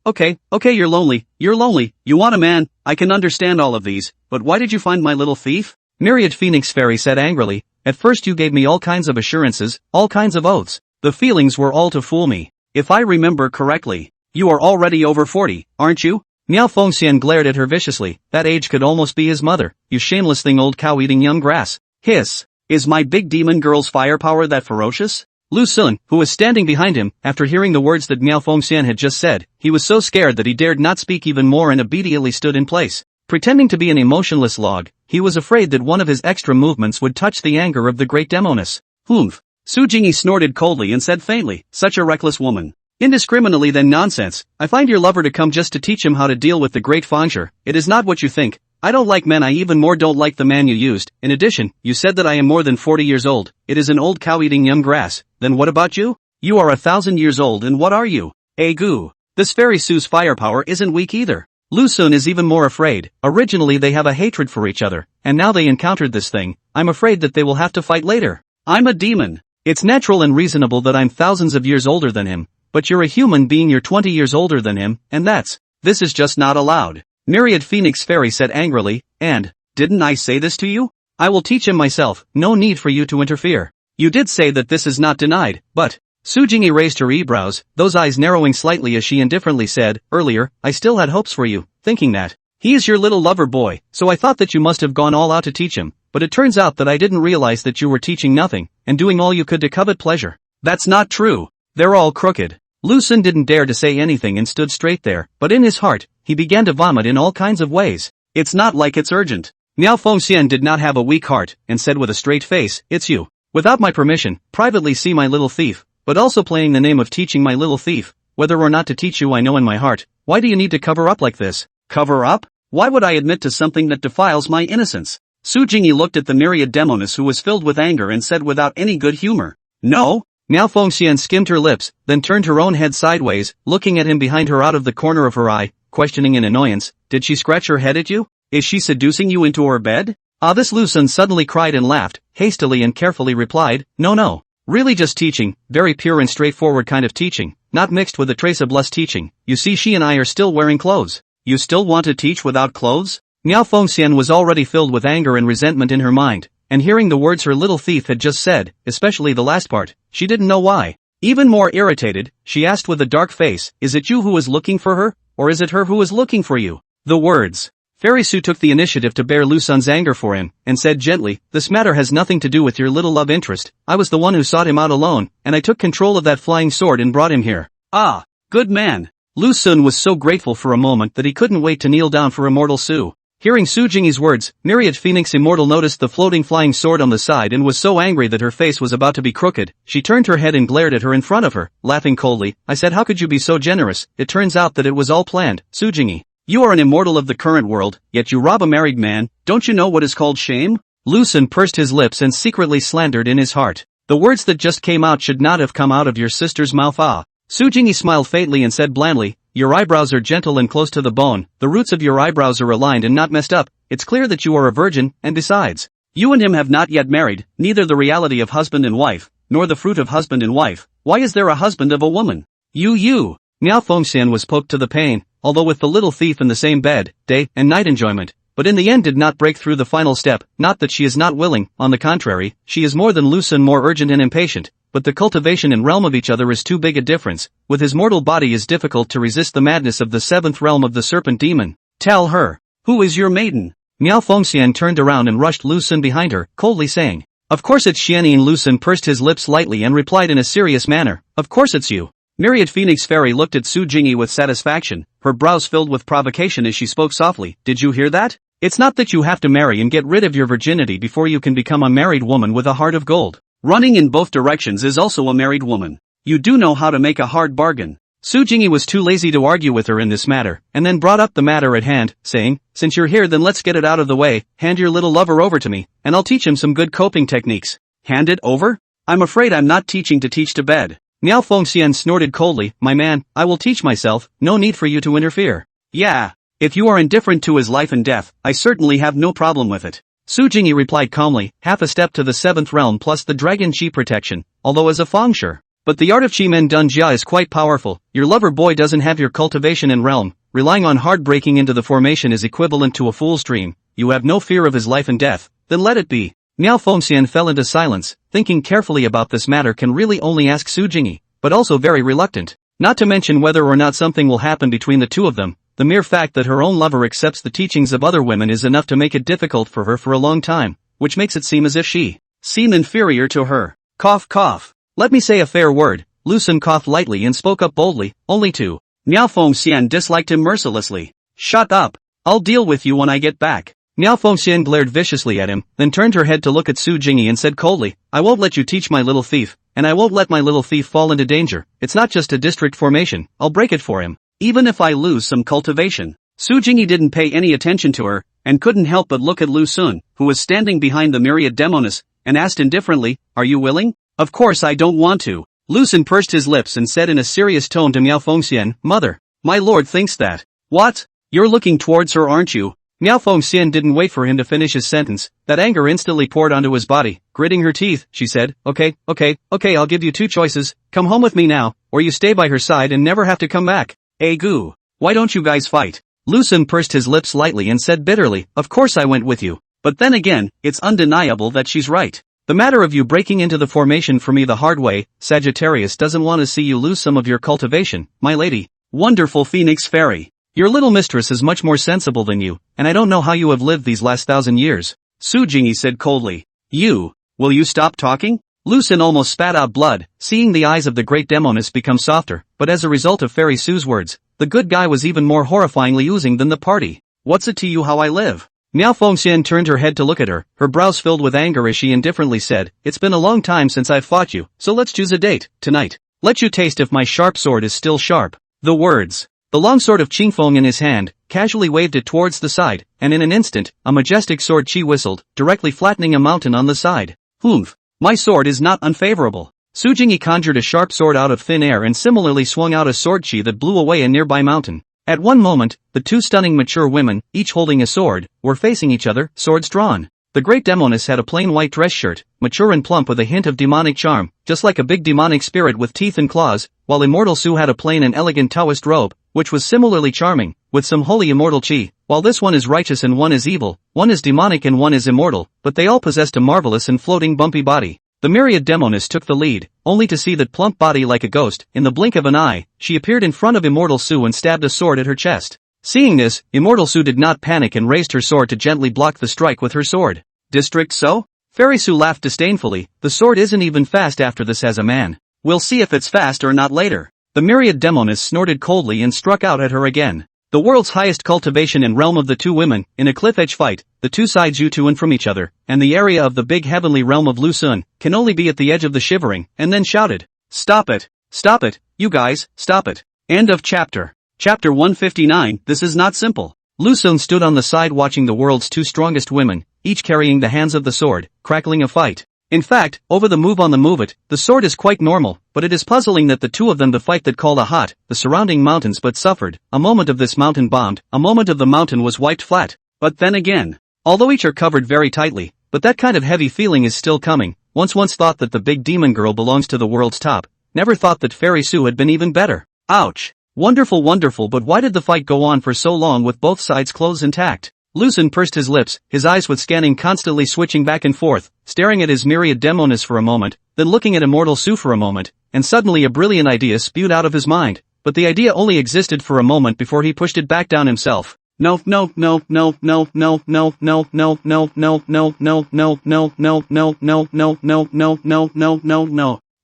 you're lonely, you want a man, I can understand all of these, but why did you find my little thief? Myriad Phoenix Fairy said angrily, at first you gave me all kinds of assurances, all kinds of oaths. The feelings were all to fool me. If I remember correctly, you are already over 40, aren't you? Miao Fengxian glared at her viciously, that age could almost be his mother, you shameless thing old cow-eating young grass. Hiss. Is my big demon girl's firepower that ferocious? Lu Sun, who was standing behind him, after hearing the words that Miao Fengxian had just said, he was so scared that he dared not speak even more and obediently stood in place. Pretending to be an emotionless log, he was afraid that one of his extra movements would touch the anger of the great Demoness. Humph. Su Jingyi snorted coldly and said faintly, such a reckless woman. Indiscriminately then nonsense, I find your lover to come just to teach him how to deal with the great Fengxian. It is not what you think. I don't like men, I even more don't like the man you used. In addition, you said that I am more than 40 years old. It is an old cow-eating young grass. Then what about you? You are 1,000 years old and what are you? Goo. This fairy Su's firepower isn't weak either. Lu Sun is even more afraid. Originally they have a hatred for each other, and now they encountered this thing. I'm afraid that they will have to fight later. I'm a demon. It's natural and reasonable that I'm thousands of years older than him, but you're a human being, you're 20 years older than him, and this is just not allowed. Myriad Phoenix Fairy said angrily, and, didn't I say this to you? I will teach him myself, no need for you to interfere. You did say that this is not denied, but, Su Jingyi raised her eyebrows, those eyes narrowing slightly as she indifferently said, earlier, I still had hopes for you, thinking that, he is your little lover boy, so I thought that you must have gone all out to teach him, but it turns out that I didn't realize that you were teaching nothing, and doing all you could to covet pleasure. That's not true. They're all crooked. Lu Sun didn't dare to say anything and stood straight there, but in his heart, he began to vomit in all kinds of ways. It's not like it's urgent. Miao Fengxian did not have a weak heart, and said with a straight face, it's you. Without my permission, privately see my little thief, but also playing the name of teaching my little thief. Whether or not to teach you I know in my heart. Why do you need to cover up like this? Cover up? Why would I admit to something that defiles my innocence? Su Jingyi looked at the myriad Demoness who was filled with anger and said without any good humor. No? Miao Fengxian skimmed her lips, then turned her own head sideways, looking at him behind her out of the corner of her eye, questioning in annoyance, did she scratch her head at you? Is she seducing you into her bed? This Lu Sun suddenly cried and laughed, hastily and carefully replied, no. Really just teaching, very pure and straightforward kind of teaching, not mixed with a trace of lust teaching. You see, she and I are still wearing clothes. You still want to teach without clothes? Miao Fengxian was already filled with anger and resentment in her mind, and hearing the words her little thief had just said, especially the last part, she didn't know why. Even more irritated, she asked with a dark face, is it you who is looking for her, or is it her who is looking for you? The words. Fairy Su took the initiative to bear Lu Sun's anger for him, and said gently, this matter has nothing to do with your little love interest. I was the one who sought him out alone, and I took control of that flying sword and brought him here. Ah, good man. Lu Sun was so grateful for a moment that he couldn't wait to kneel down for Immortal Su. Hearing Su Jingyi's words, Myriad Phoenix Immortal noticed the floating flying sword on the side and was so angry that her face was about to be crooked. She turned her head and glared at her in front of her, laughing coldly. I said, how could you be so generous? It turns out that it was all planned. Su Jingyi, you are an immortal of the current world, yet you rob a married man. Don't you know what is called shame? Lu Sun pursed his lips and secretly slandered in his heart. The words that just came out should not have come out of your sister's mouth. Su Jingyi smiled faintly and said blandly, your eyebrows are gentle and close to the bone, the roots of your eyebrows are aligned and not messed up, it's clear that you are a virgin, and besides, you and him have not yet married, neither the reality of husband and wife, nor the fruit of husband and wife. Why is there a husband of a woman? You. Miao Fengxian was poked to the pain, although with the little thief in the same bed, day and night enjoyment, but in the end did not break through the final step. Not that she is not willing, on the contrary, she is more than Lucen, more urgent and impatient, but the cultivation and realm of each other is too big a difference. With his mortal body is difficult to resist the madness of the seventh realm of the serpent demon. Tell her, who is your maiden? Miao Fengxian turned around and rushed Lucen behind her, coldly saying, of course it's Xianyin. Lucen pursed his lips lightly and replied in a serious manner, of course it's you. Myriad Phoenix Fairy looked at Su Jingyi with satisfaction, her brows filled with provocation as she spoke softly, did you hear that? It's not that you have to marry and get rid of your virginity before you can become a married woman with a heart of gold. Running in both directions is also a married woman. You do know how to make a hard bargain. Su Jingyi was too lazy to argue with her in this matter, and then brought up the matter at hand, saying, since you're here then let's get it out of the way, hand your little lover over to me, and I'll teach him some good coping techniques. Hand it over? I'm afraid I'm not teaching to teach to bed. Miao Fengxian snorted coldly, my man, I will teach myself, no need for you to interfere. Yeah. If you are indifferent to his life and death, I certainly have no problem with it. Su Jingyi replied calmly, half a step to the seventh realm plus the dragon chi protection, although as a fengsher. But the art of Qi Men Dun Jia is quite powerful. Your lover boy doesn't have your cultivation and realm. Relying on hard breaking into the formation is equivalent to a fool's dream. You have no fear of his life and death, then let it be. Miao Fengxian fell into silence, thinking carefully about this matter. Can really only ask Su Jingyi, but also very reluctant. Not to mention whether or not something will happen between the two of them. The mere fact that her own lover accepts the teachings of other women is enough to make it difficult for her for a long time, which makes it seem as if she seem inferior to her. Cough cough. Let me say a fair word. Lucen coughed lightly and spoke up boldly, only to. Miao Fengxian disliked him mercilessly. Shut up. I'll deal with you when I get back. Miao Fengxian glared viciously at him, then turned her head to look at Su Jingyi and said coldly, I won't let you teach my little thief, and I won't let my little thief fall into danger. It's not just a district formation, I'll break it for him. Even if I lose some cultivation. Su Jingyi didn't pay any attention to her, and couldn't help but look at Lucen, who was standing behind the myriad Demoness, and asked indifferently, are you willing? Of course I don't want to. Lucen pursed his lips and said in a serious tone to Miao Fengxian, mother, my lord thinks that. What? You're looking towards her aren't you? Miao Fengxian didn't wait for him to finish his sentence, that anger instantly poured onto his body. Gritting her teeth, she said, okay, I'll give you two choices, come home with me now, or you stay by her side and never have to come back. Goo. Why don't you guys fight? Lucen pursed his lips lightly and said bitterly, of course I went with you. But then again, it's undeniable that she's right. The matter of you breaking into the formation for me the hard way, Sagittarius doesn't want to see you lose some of your cultivation, my lady. Wonderful Phoenix Fairy. Your little mistress is much more sensible than you, and I don't know how you have lived these last 1,000 years. Su Jingyi said coldly. Will you stop talking? Lucen almost spat out blood, seeing the eyes of the great Demoness become softer, but as a result of Fairy Su's words, the good guy was even more horrifyingly oozing than the party. What's it to you how I live? Miao Fengxian turned her head to look at her brows filled with anger as she indifferently said, it's been a long time since I've fought you, so let's choose a date, tonight. Let you taste if my sharp sword is still sharp. The words. The long sword of Qingfeng in his hand, casually waved it towards the side, and in an instant, a majestic sword chi whistled, directly flattening a mountain on the side. Humph. My sword is not unfavorable. Su Jingyi conjured a sharp sword out of thin air and similarly swung out a sword chi that blew away a nearby mountain. At one moment, the two stunning mature women, each holding a sword, were facing each other, swords drawn. The great Demoness had a plain white dress shirt, mature and plump with a hint of demonic charm, just like a big demonic spirit with teeth and claws, while Immortal Su had a plain and elegant Taoist robe, which was similarly charming, with some holy immortal chi. While this one is righteous and one is evil, one is demonic and one is immortal, but they all possessed a marvelous and floating bumpy body. The myriad Demoness took the lead, only to see that plump body like a ghost. In the blink of an eye, she appeared in front of Immortal Su and stabbed a sword at her chest. Seeing this, Immortal Su did not panic and raised her sword to gently block the strike with her sword. District so? Fairy Su laughed disdainfully, the sword isn't even fast after this as a man. We'll see if it's fast or not later. The myriad Demoness snorted coldly and struck out at her again. The world's highest cultivation and realm of the two women, in a cliff-edge fight, the two sides you to and from each other, and the area of the big heavenly realm of Lucen, can only be at the edge of the shivering, and then shouted. Stop it! Stop it! You guys, stop it! End of chapter. Chapter 159, this is not simple. Lucen stood on the side watching the world's two strongest women, each carrying the hands of the sword, crackling a fight. In fact, over the move on the move it, the sword is quite normal, but it is puzzling that the two of them to fight that called a hot, the surrounding mountains but suffered, a moment of this mountain bombed, a moment of the mountain was wiped flat. But then again, although each are covered very tightly, but that kind of heavy feeling is still coming. Once thought that the big demon girl belongs to the world's top, never thought that Fairy Sue had been even better. Ouch. Wonderful, but why did the fight go on for so long with both sides' clothes intact? Lucen pursed his lips, his eyes with scanning constantly switching back and forth, staring at his myriad Demoness for a moment, then looking at Immortal Sue for a moment, and suddenly a brilliant idea spewed out of his mind. But the idea only existed for a moment before he pushed it back down himself. No.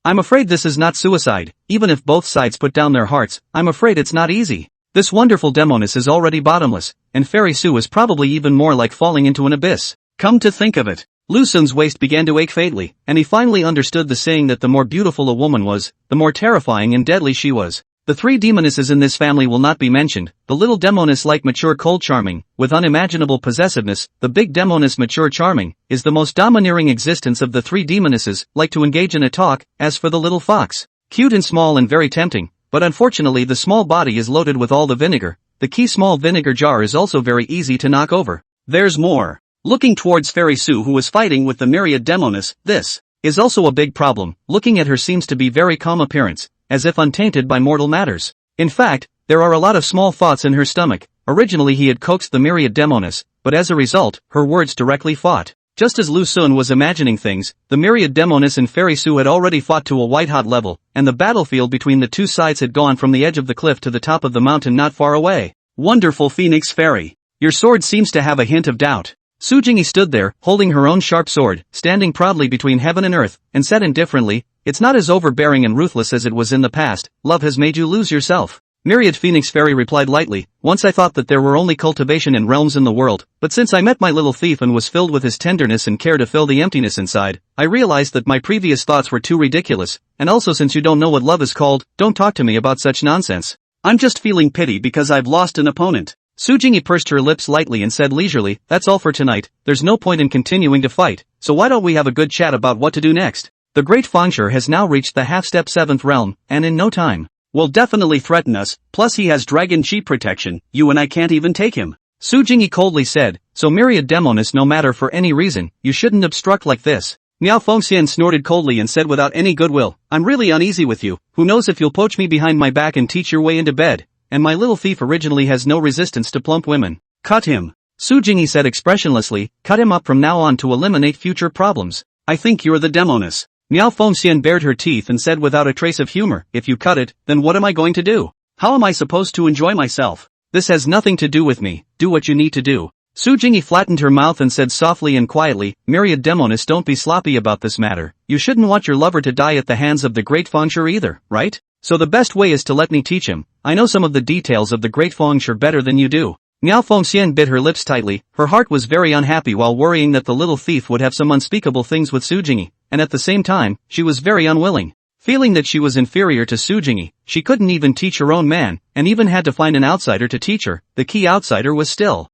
I'm afraid this is not suicide. Even if both sides put down their hearts, I'm afraid it's not easy. This wonderful Demoness is already bottomless, and Fairy Sue is probably even more like falling into an abyss. Come to think of it, Lucen's waist began to ache faintly, and he finally understood the saying that the more beautiful a woman was, the more terrifying and deadly she was. The three demonesses in this family will not be mentioned. The little Demoness like mature cold charming, with unimaginable possessiveness, the big Demoness mature charming, is the most domineering existence of the three demonesses, like to engage in a talk. As for the little fox, cute and small and very tempting, but unfortunately the small body is loaded with all the vinegar. The key small vinegar jar is also very easy to knock over. There's more. Looking towards Fairy Sue who was fighting with the myriad Demoness, this is also a big problem. Looking at her seems to be very calm appearance, as if untainted by mortal matters. In fact, there are a lot of small thoughts in her stomach. Originally he had coaxed the myriad Demoness, but as a result, her words directly fought. Just as Lucen was imagining things, the myriad Demoness and Fairy Sue had already fought to a white-hot level, and the battlefield between the two sides had gone from the edge of the cliff to the top of the mountain not far away. Wonderful Phoenix Fairy. Your sword seems to have a hint of doubt. Su Jingyi stood there, holding her own sharp sword, standing proudly between heaven and earth, and said indifferently, "It's not as overbearing and ruthless as it was in the past. Love has made you lose yourself." Myriad Phoenix Fairy replied lightly, "Once I thought that there were only cultivation and realms in the world, but since I met my little thief and was filled with his tenderness and care to fill the emptiness inside, I realized that my previous thoughts were too ridiculous, and also since you don't know what love is called, don't talk to me about such nonsense. I'm just feeling pity because I've lost an opponent." Su Jingyi pursed her lips lightly and said leisurely, "That's all for tonight. There's no point in continuing to fight, so why don't we have a good chat about what to do next? The great Fangshur has now reached the half-step 7th realm, and in no time will definitely threaten us, plus he has dragon chi protection, you and I can't even take him." Su Jingyi coldly said, "So myriad Demoness, no matter for any reason, you shouldn't obstruct like this." Miao Fengxian snorted coldly and said without any goodwill, "I'm really uneasy with you. Who knows if you'll poach me behind my back and teach your way into bed? And my little thief originally has no resistance to plump women." "Cut him," Su Jingyi said expressionlessly, "cut him up from now on to eliminate future problems. I think you're the Demoness." Miao Fengxian bared her teeth and said without a trace of humor, "If you cut it, then what am I going to do? How am I supposed to enjoy myself? This has nothing to do with me. Do what you need to do." Su Jingyi flattened her mouth and said softly and quietly, "Myriad Demoness, don't be sloppy about this matter. You shouldn't want your lover to die at the hands of the great Fangshur either, right? So the best way is to let me teach him. I know some of the details of the great Fangshur better than you do." Miao Fengxian bit her lips tightly. Her heart was very unhappy while worrying that the little thief would have some unspeakable things with Su Jingyi, and at the same time, she was very unwilling. Feeling that she was inferior to Su Jingyi, she couldn't even teach her own man, and even had to find an outsider to teach her. The key outsider was still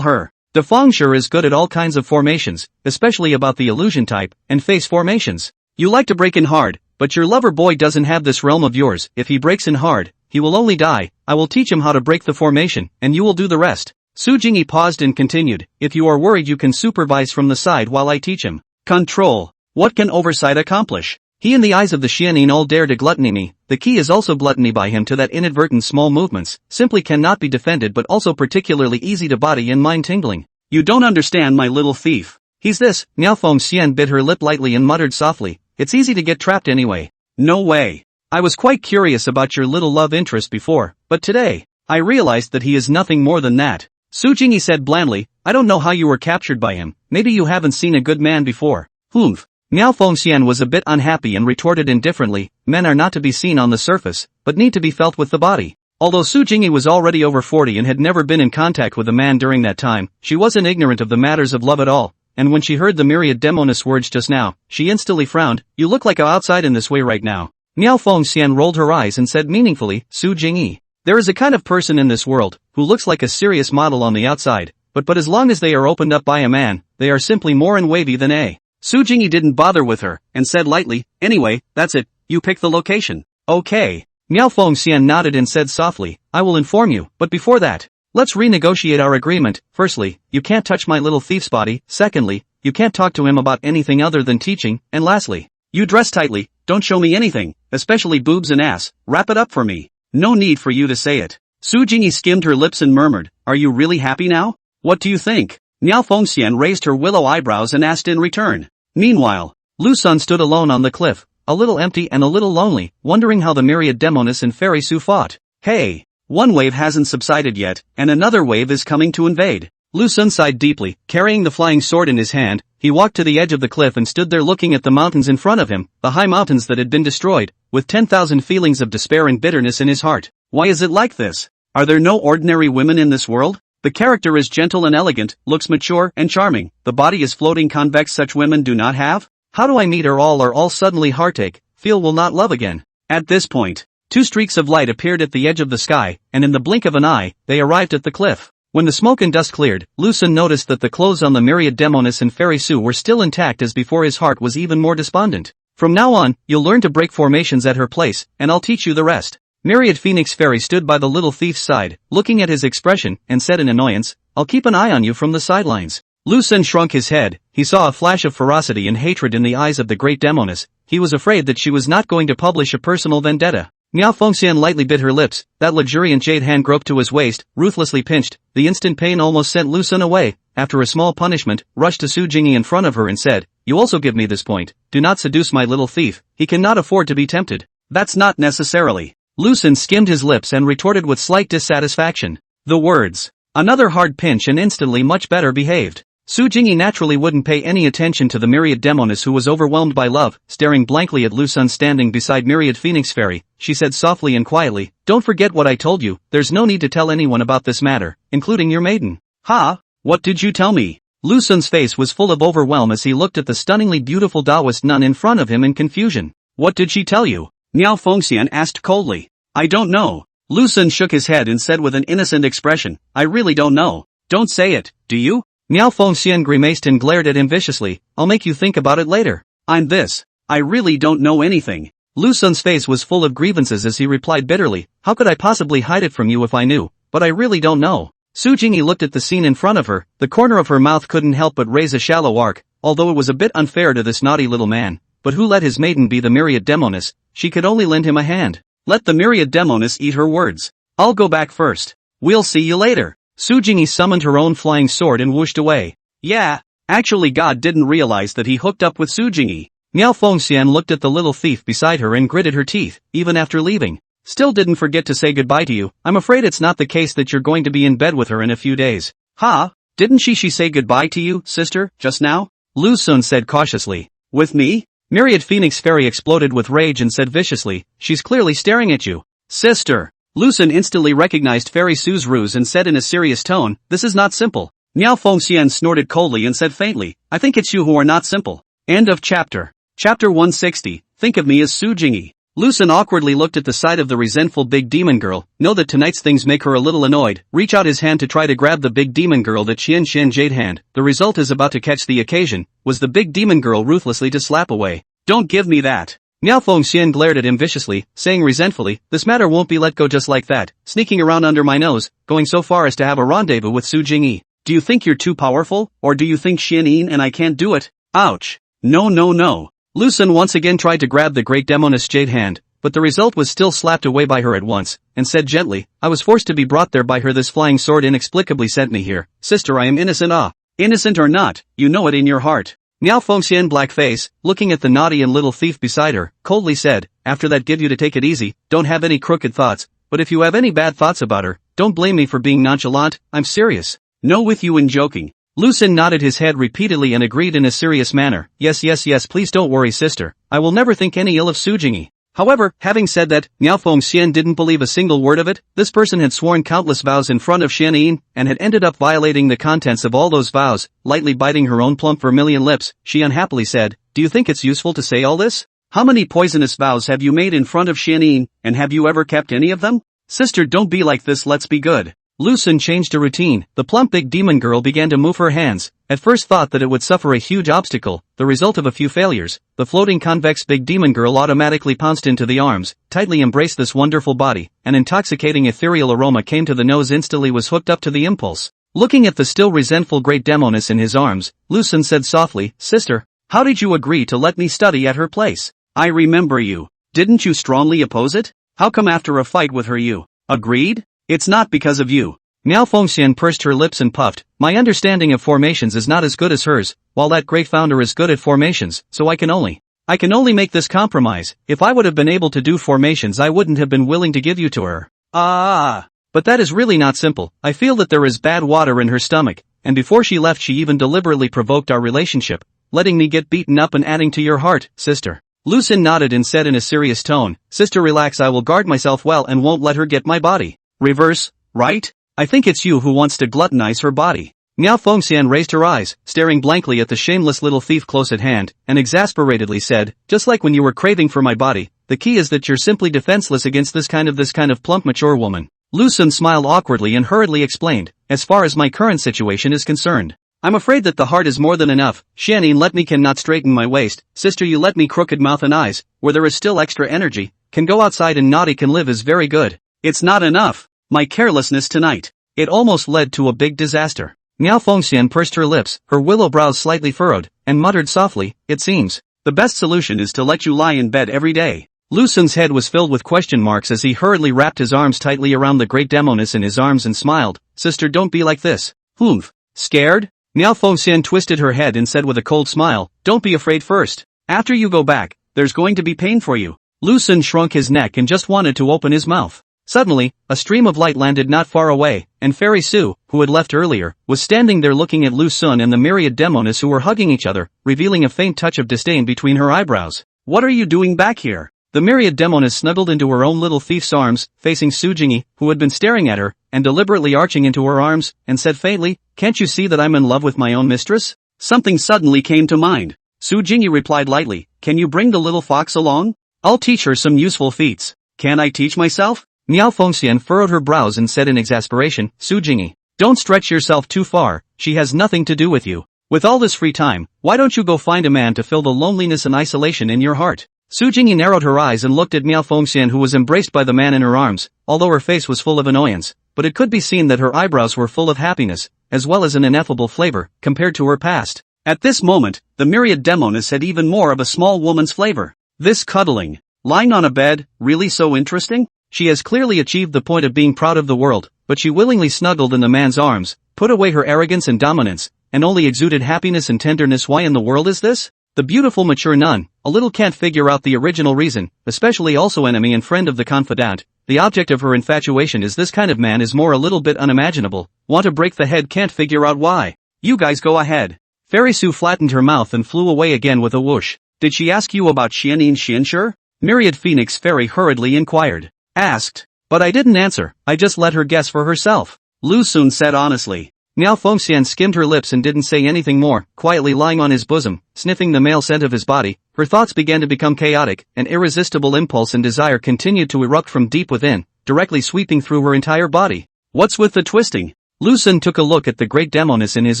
her. The Fangshur is good at all kinds of formations, especially about the illusion type, and face formations. You like to break in hard, but your lover boy doesn't have this realm of yours. If he breaks in hard, he will only die. I will teach him how to break the formation, and you will do the rest. Su Jingyi paused and continued, "If you are worried you can supervise from the side while I teach him. Control. What can oversight accomplish? He in the eyes of the Xianin all dare to gluttony me. The key is also gluttony by him to that inadvertent small movements, simply cannot be defended but also particularly easy to body and mind tingling. You don't understand my little thief. He's this." Miao Fengxian bit her lip lightly and muttered softly, "It's easy to get trapped anyway." "No way. I was quite curious about your little love interest before, but today, I realized that he is nothing more than that." Su Jingyi said blandly, "I don't know how you were captured by him. Maybe you haven't seen a good man before." "Humph." Miao Fengxian was a bit unhappy and retorted indifferently, "Men are not to be seen on the surface, but need to be felt with the body." Although Su Jingyi was already over 40 and had never been in contact with a man during that time, she wasn't ignorant of the matters of love at all, and when she heard the myriad Demoness words just now, she instantly frowned. "You look like a outside in this way right now." Miao Fengxian rolled her eyes and said meaningfully, "Su Jingyi, there is a kind of person in this world, who looks like a serious model on the outside, but as long as they are opened up by a man, they are simply more and wavy than a." Su Jingyi didn't bother with her, and said lightly, "Anyway, that's it, you pick the location." "Okay." Miao Fengxian nodded and said softly, "I will inform you, but before that, Let's renegotiate our agreement. Firstly, you can't touch my little thief's body. Secondly, you can't talk to him about anything other than teaching. And lastly, you dress tightly, don't show me anything, especially boobs and ass. Wrap it up for me. No need for you to say it. Su Jingyi skimmed her lips and murmured, are you really happy now? What do you think? Miao Fengxian raised her willow eyebrows and asked in return. Meanwhile, Lu Sun stood alone on the cliff, a little empty and a little lonely, wondering how the myriad Demoness and Fairy Su fought. Hey! One wave hasn't subsided yet, and another wave is coming to invade. Lu Sun sighed deeply, carrying the flying sword in his hand. He walked to the edge of the cliff and stood there looking at the mountains in front of him, the high mountains that had been destroyed, with 10,000 feelings of despair and bitterness in his heart. Why is it like this? Are there no ordinary women in this world? The character is gentle and elegant, looks mature and charming. The body is floating convex, such women do not have? How do I meet her all or all suddenly heartache, feel will not love again? At this point, 2 streaks of light appeared at the edge of the sky, and in the blink of an eye, they arrived at the cliff. When the smoke and dust cleared, Lu Sun noticed that the clothes on the myriad Demoness and Fairy Su were still intact as before. His heart was even more despondent. From now on, you'll learn to break formations at her place, and I'll teach you the rest. Myriad Phoenix Fairy stood by the little thief's side, looking at his expression, and said in annoyance, I'll keep an eye on you from the sidelines. Lu Sun shrunk his head. He saw a flash of ferocity and hatred in the eyes of the great Demoness. He was afraid that she was not going to publish a personal vendetta. Miao Fengxian lightly bit her lips. That luxuriant jade hand groped to his waist, ruthlessly pinched. The instant pain almost sent Lu Sun away. After a small punishment, rushed to Su Jingyi in front of her and said, you also give me this point. Do not seduce my little thief. He cannot afford to be tempted. That's not necessarily. Lu Sun skimmed his lips and retorted with slight dissatisfaction. The words. Another hard pinch and instantly much better behaved. Su Jingyi naturally wouldn't pay any attention to the myriad Demoness, who was overwhelmed by love. Staring blankly at Lu Sun standing beside myriad Phoenix Fairy, she said softly and quietly, don't forget what I told you. There's no need to tell anyone about this matter, including your maiden. Ha? What did you tell me? Lu Sun's face was full of overwhelm as he looked at the stunningly beautiful Taoist nun in front of him in confusion. What did she tell you? Miao Fengxian asked coldly. I don't know. Lu Sun shook his head and said with an innocent expression, I really don't know. Don't say it, do you? Miao Fengxian grimaced and glared at him viciously. I'll make you think about it later. I'm this. I really don't know anything. Lu Sun's face was full of grievances as he replied bitterly, how could I possibly hide it from you if I knew? But I really don't know. Su Jingyi looked at the scene in front of her. The corner of her mouth couldn't help but raise a shallow arc, although it was a bit unfair to this naughty little man. But who let his maiden be the myriad Demoness? She could only lend him a hand. Let the myriad Demoness eat her words. I'll go back first. We'll see you later. Su Jingyi summoned her own flying sword and whooshed away. Yeah, actually God didn't realize that he hooked up with Su Jingyi. Miao Fengxian looked at the little thief beside her and gritted her teeth, even after leaving. Still didn't forget to say goodbye to you. I'm afraid it's not the case that you're going to be in bed with her in a few days. Ha? Didn't she say goodbye to you, sister, just now? Lu Sun said cautiously. With me? Myriad Phoenix Fairy exploded with rage and said viciously, she's clearly staring at you. Sister! Lu Sun instantly recognized Fairy Su's ruse and said in a serious tone, this is not simple. Miao Fengxian snorted coldly and said faintly, I think it's you who are not simple. End of chapter. Chapter 160, think of me as Su Jingyi. Lu Sun awkwardly looked at the side of the resentful big demon girl. Know that tonight's things make her a little annoyed. Reach out his hand to try to grab the big demon girl, that Xian jade hand. The result is about to catch the occasion. Was the big demon girl ruthlessly to slap away. Don't give me that. Miao Fengxian glared at him viciously, saying resentfully, this matter won't be let go just like that, sneaking around under my nose, going so far as to have a rendezvous with Su Jingyi. Do you think you're too powerful, or do you think Xian and I can't do it? Ouch. No. Lu Sun once again tried to grab the great Demoness jade hand, but the result was still slapped away by her at once, and said gently, I was forced to be brought there by her. This flying sword inexplicably sent me here. Sister, I am innocent. Innocent or not, you know it in your heart. Miao Fengxian, black face, looking at the naughty and little thief beside her, coldly said, after that give you to take it easy, don't have any crooked thoughts, but if you have any bad thoughts about her, don't blame me for being nonchalant, I'm serious. No with you in joking. Lu Sun nodded his head repeatedly and agreed in a serious manner, yes, please don't worry sister, I will never think any ill of Su Jingyi. However, having said that, Miao Fengxian didn't believe a single word of it. This person had sworn countless vows in front of Xian and had ended up violating the contents of all those vows. Lightly biting her own plump vermilion lips, she unhappily said, do you think it's useful to say all this? How many poisonous vows have you made in front of Xian, and have you ever kept any of them? Sister, don't be like this, let's be good. Lu Sun changed to routine. The plump big demon girl began to move her hands. At first thought that it would suffer a huge obstacle, the result of a few failures. The floating convex big demon girl automatically pounced into the arms, tightly embraced this wonderful body. An intoxicating ethereal aroma came to the nose, instantly was hooked up to the impulse. Looking at the still resentful great Demoness in his arms, Lu Sun said softly, "Sister, how did you agree to let me study at her place? I remember you. Didn't you strongly oppose it? How come after a fight with her you agreed? It's not because of you." Miao Fengxian pursed her lips and puffed. "My understanding of formations is not as good as hers, while that great founder is good at formations, so I can only make this compromise. If I would have been able to do formations, I wouldn't have been willing to give you to her." But that is really not simple. I feel that there is bad water in her stomach, and before she left she even deliberately provoked our relationship, letting me get beaten up and adding to your heart, sister. Lu Sun nodded and said in a serious tone, "Sister, relax, I will guard myself well and won't let her get my body." "Reverse, right? I think it's you who wants to gluttonize her body." Miao Fengxian raised her eyes, staring blankly at the shameless little thief close at hand, and exasperatedly said, "Just like when you were craving for my body, the key is that you're simply defenseless against this kind of plump mature woman." Lu Sun smiled awkwardly and hurriedly explained, "As far as my current situation is concerned, I'm afraid that the heart is more than enough. Xianin let me cannot straighten my waist, sister you let me crooked mouth and eyes, where there is still extra energy, can go outside and naughty can live is very good. It's not enough. My carelessness tonight. It almost led to a big disaster." Miao Fengxian pursed her lips, her willow brows slightly furrowed, and muttered softly, "It seems the best solution is to let you lie in bed every day." Lu Sun's head was filled with question marks as he hurriedly wrapped his arms tightly around the great Demoness in his arms and smiled, "Sister, don't be like this." "Humph. Scared?" Miao Fengxian twisted her head and said with a cold smile, "Don't be afraid first. After you go back, there's going to be pain for you." Lu Sun shrunk his neck and just wanted to open his mouth. Suddenly, a stream of light landed not far away, and Fairy Su, who had left earlier, was standing there looking at Lu Sun and the myriad Demoness who were hugging each other, revealing a faint touch of disdain between her eyebrows. "What are you doing back here?" The myriad Demoness snuggled into her own little thief's arms, facing Su Jingyi, who had been staring at her, and deliberately arching into her arms, and said faintly, "Can't you see that I'm in love with my own mistress?" Something suddenly came to mind. Su Jingyi replied lightly, "Can you bring the little fox along? I'll teach her some useful feats." "Can I teach myself?" Miao Fengxian furrowed her brows and said in exasperation, "Su Jingyi, don't stretch yourself too far, she has nothing to do with you. With all this free time, why don't you go find a man to fill the loneliness and isolation in your heart?" Su Jingyi narrowed her eyes and looked at Miao Fengxian, who was embraced by the man in her arms, although her face was full of annoyance, but it could be seen that her eyebrows were full of happiness, as well as an ineffable flavor, compared to her past. At this moment, the myriad Demoness had even more of a small woman's flavor. This cuddling, lying on a bed, really so interesting? She has clearly achieved the point of being proud of the world, but she willingly snuggled in the man's arms, put away her arrogance and dominance, and only exuded happiness and tenderness. Why in the world is this? The beautiful mature nun, a little can't figure out the original reason, especially also enemy and friend of the confidant. The object of her infatuation is this kind of man is more a little bit unimaginable, want to break the head, can't figure out why. You guys go ahead. Fairy Su flattened her mouth and flew away again with a whoosh. "Did she ask you about Xianin Xianshi?" Myriad Phoenix Fairy hurriedly inquired. "Asked. But I didn't answer, I just let her guess for herself," Lu Sun said honestly. Miao Fengxian skimmed her lips and didn't say anything more, quietly lying on his bosom, sniffing the male scent of his body. Her thoughts began to become chaotic, an irresistible impulse and desire continued to erupt from deep within, directly sweeping through her entire body. "What's with the twisting?" Lu Sun took a look at the great Demoness in his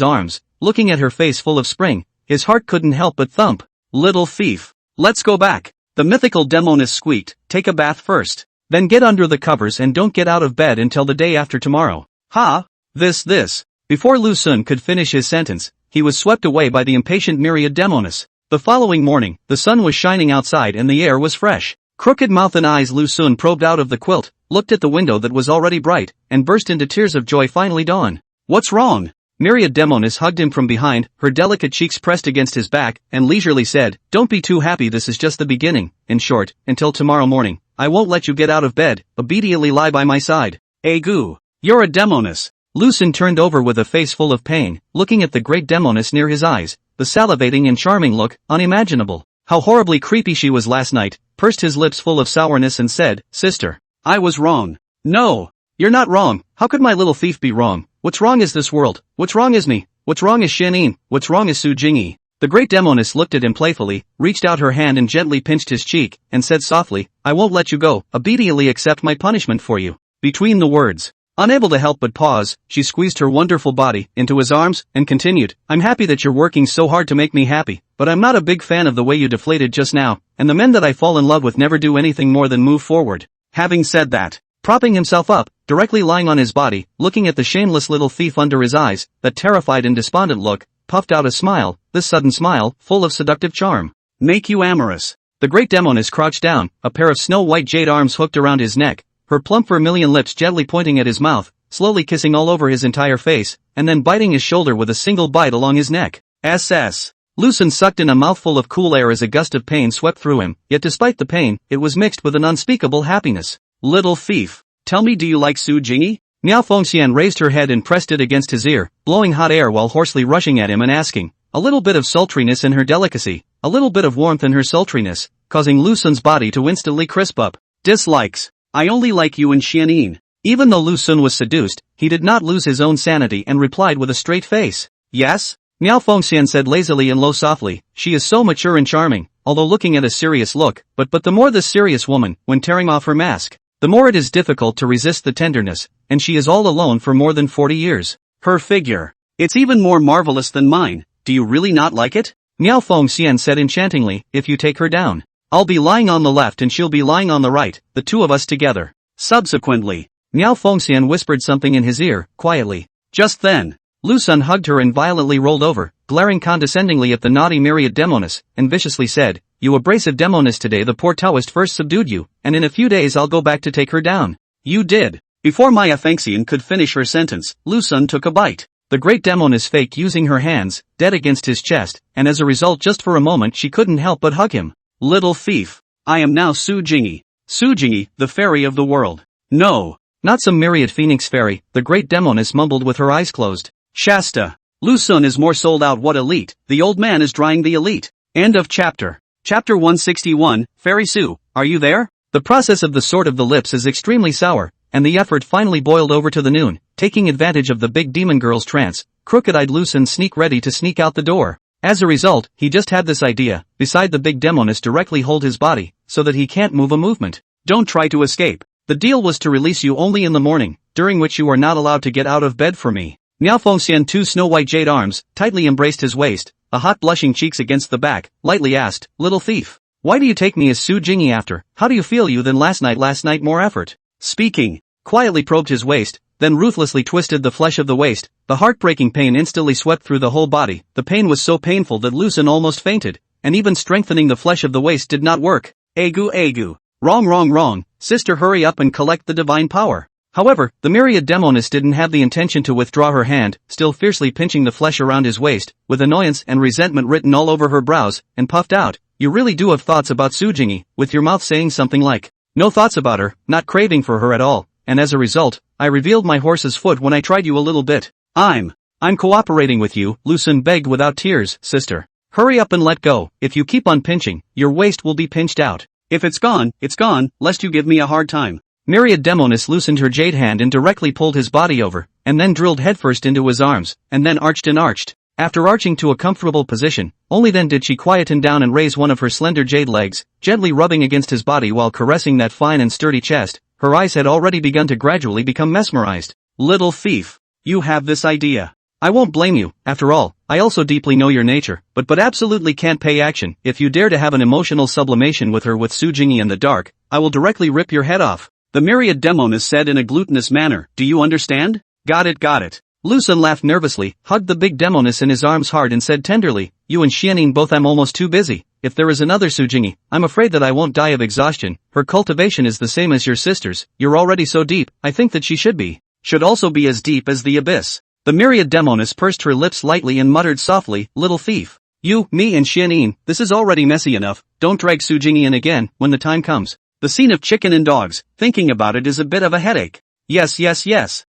arms, looking at her face full of spring, his heart couldn't help but thump. "Little thief. Let's go back." The mythical Demoness squeaked, "Take a bath first. Then get under the covers and don't get out of bed until the day after tomorrow." "Ha! This. Before Lu Sun could finish his sentence, he was swept away by the impatient myriad Demoness. The following morning, the sun was shining outside and the air was fresh. Crooked mouth and eyes, Lu Sun probed out of the quilt, looked at the window that was already bright, and burst into tears of joy. Finally dawn. "What's wrong?" Myriad Demoness hugged him from behind, her delicate cheeks pressed against his back, and leisurely said, "Don't be too happy, this is just the beginning. In short, until tomorrow morning, I won't let you get out of bed, obediently lie by my side." "Egu, you're a Demoness." Lu Sun turned over with a face full of pain, looking at the great Demoness near his eyes, the salivating and charming look, unimaginable. How horribly creepy she was last night, pursed his lips full of sourness and said, "Sister, I was wrong." "No, you're not wrong, how could my little thief be wrong? What's wrong is this world, what's wrong is me, what's wrong is Xianin, what's wrong is Su Jingyi." The great Demoness looked at him playfully, reached out her hand and gently pinched his cheek, and said softly, "I won't let you go, obediently accept my punishment for you." Between the words, Unable to help but pause, she squeezed her wonderful body into his arms and continued, I'm happy that you're working so hard to make me happy, but I'm not a big fan of the way you deflated just now, and the men that I fall in love with never do anything more than move forward. Having said that, propping himself up, directly lying on his body, looking at the shameless little thief under his eyes, that terrified and despondent look, puffed out a smile, this sudden smile, full of seductive charm. Make you amorous. The great Demoness crouched down, a pair of snow-white jade arms hooked around his neck, her plump vermilion lips gently pointing at his mouth, slowly kissing all over his entire face, and then biting his shoulder with a single bite along his neck. SS. Lucen sucked in a mouthful of cool air as a gust of pain swept through him, yet despite the pain, it was mixed with an unspeakable happiness. Little thief. Tell me, do you like Su Jingi? Miao Fengxian raised her head and pressed it against his ear, blowing hot air while hoarsely rushing at him and asking, a little bit of sultriness in her delicacy, a little bit of warmth in her sultriness, causing Lucen's body to instantly crisp up. Dislikes. I only like you and Xianin. Even though Lucen was seduced, he did not lose his own sanity and replied with a straight face. Yes? Miao Fengxian said lazily and low softly, she is so mature and charming, although looking at a serious look, but the more this serious woman, when tearing off her mask, the more it is difficult to resist the tenderness, and she is all alone for more than 40 years. Her figure. It's even more marvelous than mine. Do you really not like it? Miao Fengxian said enchantingly, if you take her down, I'll be lying on the left and she'll be lying on the right, the two of us together. Subsequently, Miao Fengxian whispered something in his ear, quietly. Just then, Lucen hugged her and violently rolled over, glaring condescendingly at the naughty myriad Demoness, and viciously said, you abrasive Demoness, today the poor Taoist first subdued you, and in a few days I'll go back to take her down. You did. Before Maya Fengxian could finish her sentence, Lucen took a bite. The great Demoness faked using her hands, dead against his chest, and as a result just for a moment she couldn't help but hug him. Little thief. I am now Su Jingi. Su Jingi, the fairy of the world. No. Not some myriad phoenix fairy, the great Demoness mumbled with her eyes closed. Shasta. Lucen is more sold out. What elite? The old man is drying the elite. End of chapter. Chapter 161, Fairy Su, are you there? The process of the sort of the lips is extremely sour, and the effort finally boiled over to the noon, taking advantage of the big demon girl's trance, crooked-eyed Lucen sneak ready to sneak out the door. As a result, he just had this idea, beside the big Demoness directly hold his body, so that he can't move a movement. Don't try to escape. The deal was to release you only in the morning, during which you are not allowed to get out of bed for me. Miao Fengxian, two snow-white jade arms, tightly embraced his waist, a hot blushing cheeks against the back, lightly asked, little thief. Why do you take me as Su Jingi after? How do you feel you than last night more effort? Speaking. Quietly probed his waist, then ruthlessly twisted the flesh of the waist. The heartbreaking pain instantly swept through the whole body. The pain was so painful that Lucen almost fainted, and even strengthening the flesh of the waist did not work. Agu. Wrong. Sister, hurry up and collect the divine power. However, the myriad Demoness didn't have the intention to withdraw her hand, still fiercely pinching the flesh around his waist, with annoyance and resentment written all over her brows, and puffed out, you really do have thoughts about Su Jingi, with your mouth saying something like, no thoughts about her, not craving for her at all, and as a result, I revealed my horse's foot when I tried you a little bit. I'm cooperating with you, Lucen begged without tears, sister. Hurry up and let go, if you keep on pinching, your waist will be pinched out. If it's gone, lest you give me a hard time. Myriad Demoness loosened her jade hand and directly pulled his body over, and then drilled headfirst into his arms, and then arched. After arching to a comfortable position, only then did she quieten down and raise one of her slender jade legs, gently rubbing against his body while caressing that fine and sturdy chest. Her eyes had already begun to gradually become mesmerized. Little thief. You have this idea. I won't blame you, after all, I also deeply know your nature, but absolutely can't pay action. If you dare to have an emotional sublimation with her with Su Jingi in the dark, I will directly rip your head off. The myriad Demoness said in a glutinous manner, do you understand? Got it. Lucen laughed nervously, hugged the big Demoness in his arms hard and said tenderly, you and Xianin both, I'm almost too busy. If there is another Su Jingi, I'm afraid that I won't die of exhaustion. Her cultivation is the same as your sister's. You're already so deep, I think that she should also be as deep as the abyss. The myriad Demoness pursed her lips lightly and muttered softly, little thief. You, me and Xianin, this is already messy enough, don't drag Su Jingi in again, when the time comes. The scene of chicken and dogs, thinking about it is a bit of a headache. Yes.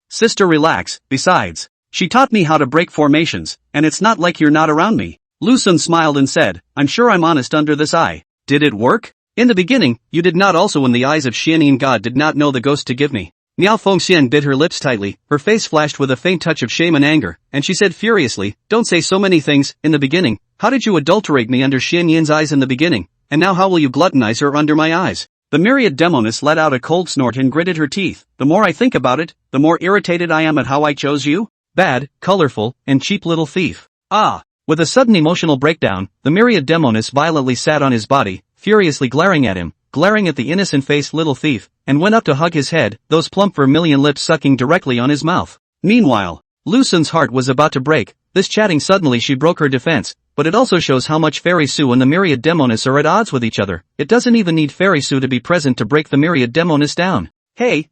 Sister, relax, besides, she taught me how to break formations, and it's not like you're not around me. Lucen smiled and said, I'm sure I'm honest under this eye. Did it work? In the beginning, you did not also in the eyes of Xianin. God did not know the ghost to give me. Miao Fengxian bit her lips tightly, her face flashed with a faint touch of shame and anger, and she said furiously, don't say so many things. In the beginning, how did you adulterate me under Xianin's eyes in the beginning, and now how will you gluttonize her under my eyes? The myriad Demoness let out a cold snort and gritted her teeth. The more I think about it, the more irritated I am at how I chose you. Bad, colorful, and cheap little thief. Ah! With a sudden emotional breakdown, the myriad Demoness violently sat on his body, furiously glaring at him, glaring at the innocent-faced little thief, and went up to hug his head, those plump vermilion lips sucking directly on his mouth. Meanwhile, Lu Xun's heart was about to break. This chatting suddenly she broke her defense, but it also shows how much Fairy Sue and the myriad Demoness are at odds with each other. It doesn't even need Fairy Sue to be present to break the myriad Demoness down. Hey,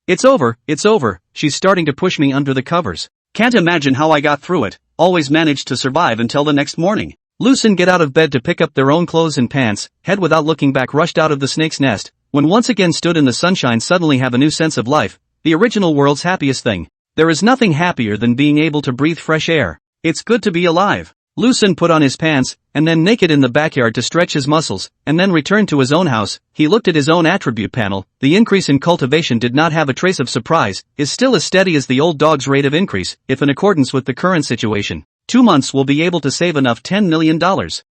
it's over, she's starting to push me under the covers. Can't imagine how I got through it, always managed to survive until the next morning. Lu Xun get out of bed to pick up their own clothes and pants, head without looking back rushed out of the snake's nest, when once again stood in the sunshine suddenly have a new sense of life, the original world's happiest thing. There is nothing happier than being able to breathe fresh air. It's good to be alive. Lu Xun put on his pants, and then naked in the backyard to stretch his muscles, and then returned to his own house. He looked at his own attribute panel. The increase in cultivation did not have a trace of surprise, is still as steady as the old dog's rate of increase, if in accordance with the current situation. 2 months will be able to save enough $10 million.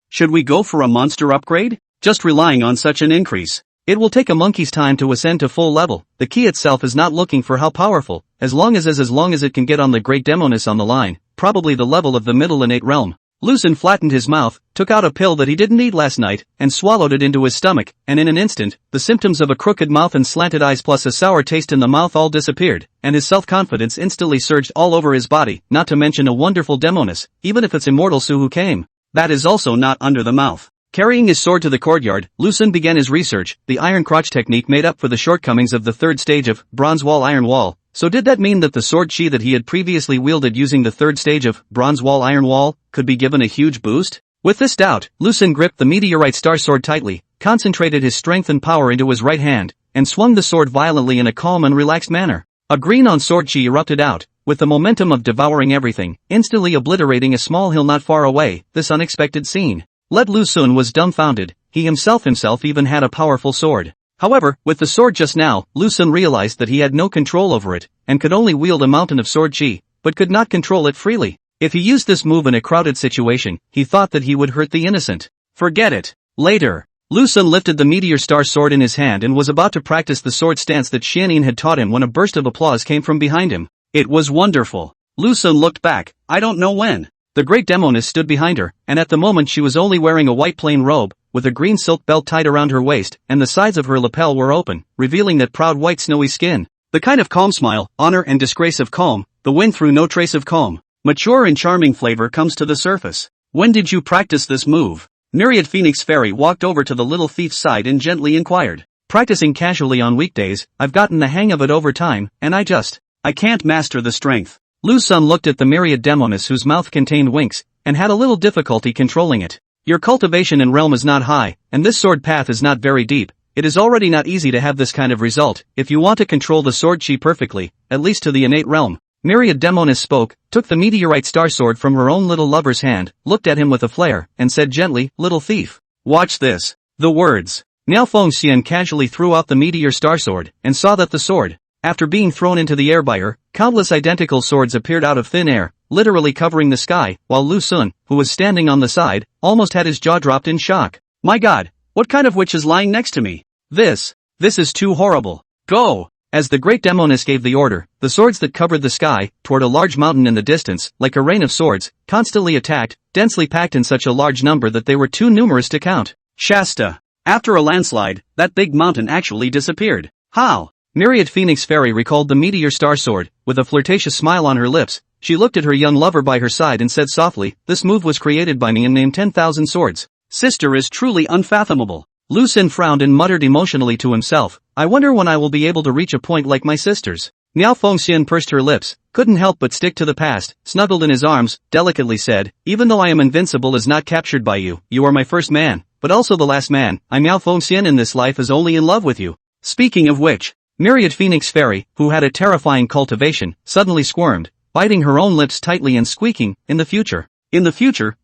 Should we go for a monster upgrade? Just relying on such an increase. It will take a monkey's time to ascend to full level. The key itself is not looking for how powerful, as long as it can get on the great Demoness on the line, probably the level of the middle innate realm. Lu Xun flattened his mouth, took out a pill that he didn't eat last night, and swallowed it into his stomach, and in an instant, the symptoms of a crooked mouth and slanted eyes plus a sour taste in the mouth all disappeared, and his self-confidence instantly surged all over his body, not to mention a wonderful Demoness, even if it's immortal Sue who came. That is also not under the mouth. Carrying his sword to the courtyard, Lu Xun began his research. The iron crotch technique made up for the shortcomings of the third stage of bronze wall iron wall. So did that mean that the sword chi that he had previously wielded using the third stage of bronze wall iron wall could be given a huge boost? With this doubt, Lu Xun gripped the meteorite star sword tightly, concentrated his strength and power into his right hand, and swung the sword violently in a calm and relaxed manner. A green-on sword chi erupted out, with the momentum of devouring everything, instantly obliterating a small hill not far away. This unexpected scene. Lu Xun was dumbfounded. He himself even had a powerful sword. However, with the sword just now, Lu Xun realized that he had no control over it, and could only wield a mountain of sword chi, but could not control it freely. If he used this move in a crowded situation, he thought that he would hurt the innocent. Forget it. Later, Lu Xun lifted the meteor star sword in his hand and was about to practice the sword stance that Xianyin had taught him when a burst of applause came from behind him. It was wonderful. Lu Xun looked back. I don't know when. The great Demoness stood behind her, and at the moment she was only wearing a white plain robe, with a green silk belt tied around her waist, and the sides of her lapel were open, revealing that proud white snowy skin. The kind of calm smile, honor and disgrace of calm, the wind threw no trace of calm. Mature and charming flavor comes to the surface. When did you practice this move? Myriad Phoenix Fairy walked over to the little thief's side and gently inquired. Practicing casually on weekdays, I've gotten the hang of it over time, and I can't master the strength. Lu Xun looked at the myriad Demoness whose mouth contained winks, and had a little difficulty controlling it. Your cultivation in realm is not high, and this sword path is not very deep. It is already not easy to have this kind of result, if you want to control the sword chi perfectly, at least to the innate realm. Myriad Demoness spoke, took the meteorite star sword from her own little lover's hand, looked at him with a flare, and said gently, little thief. Watch this. The words. Miao Fengxian casually threw out the meteor star sword, and saw that the sword, after being thrown into the air by her, countless identical swords appeared out of thin air, literally covering the sky, while Lu Xun, who was standing on the side, almost had his jaw dropped in shock. My God, what kind of witch is lying next to me? This is too horrible. Go! As the great Demoness gave the order, the swords that covered the sky, toward a large mountain in the distance, like a rain of swords, constantly attacked, densely packed in such a large number that they were too numerous to count. Shasta! After a landslide, that big mountain actually disappeared. How? Myriad Phoenix Fairy recalled the meteor star sword. With a flirtatious smile on her lips, she looked at her young lover by her side and said softly, this move was created by me and named 10,000 swords. Sister is truly unfathomable. Lu Xun frowned and muttered emotionally to himself, I wonder when I will be able to reach a point like my sisters. Miao Fengxian pursed her lips, couldn't help but stick to the past, snuggled in his arms, delicately said, even though I am invincible is not captured by you, you are my first man, but also the last man. I Miao Fengxian in this life is only in love with you. Speaking of which, Myriad Phoenix Fairy, who had a terrifying cultivation, suddenly squirmed, biting her own lips tightly and squeaking, in the future,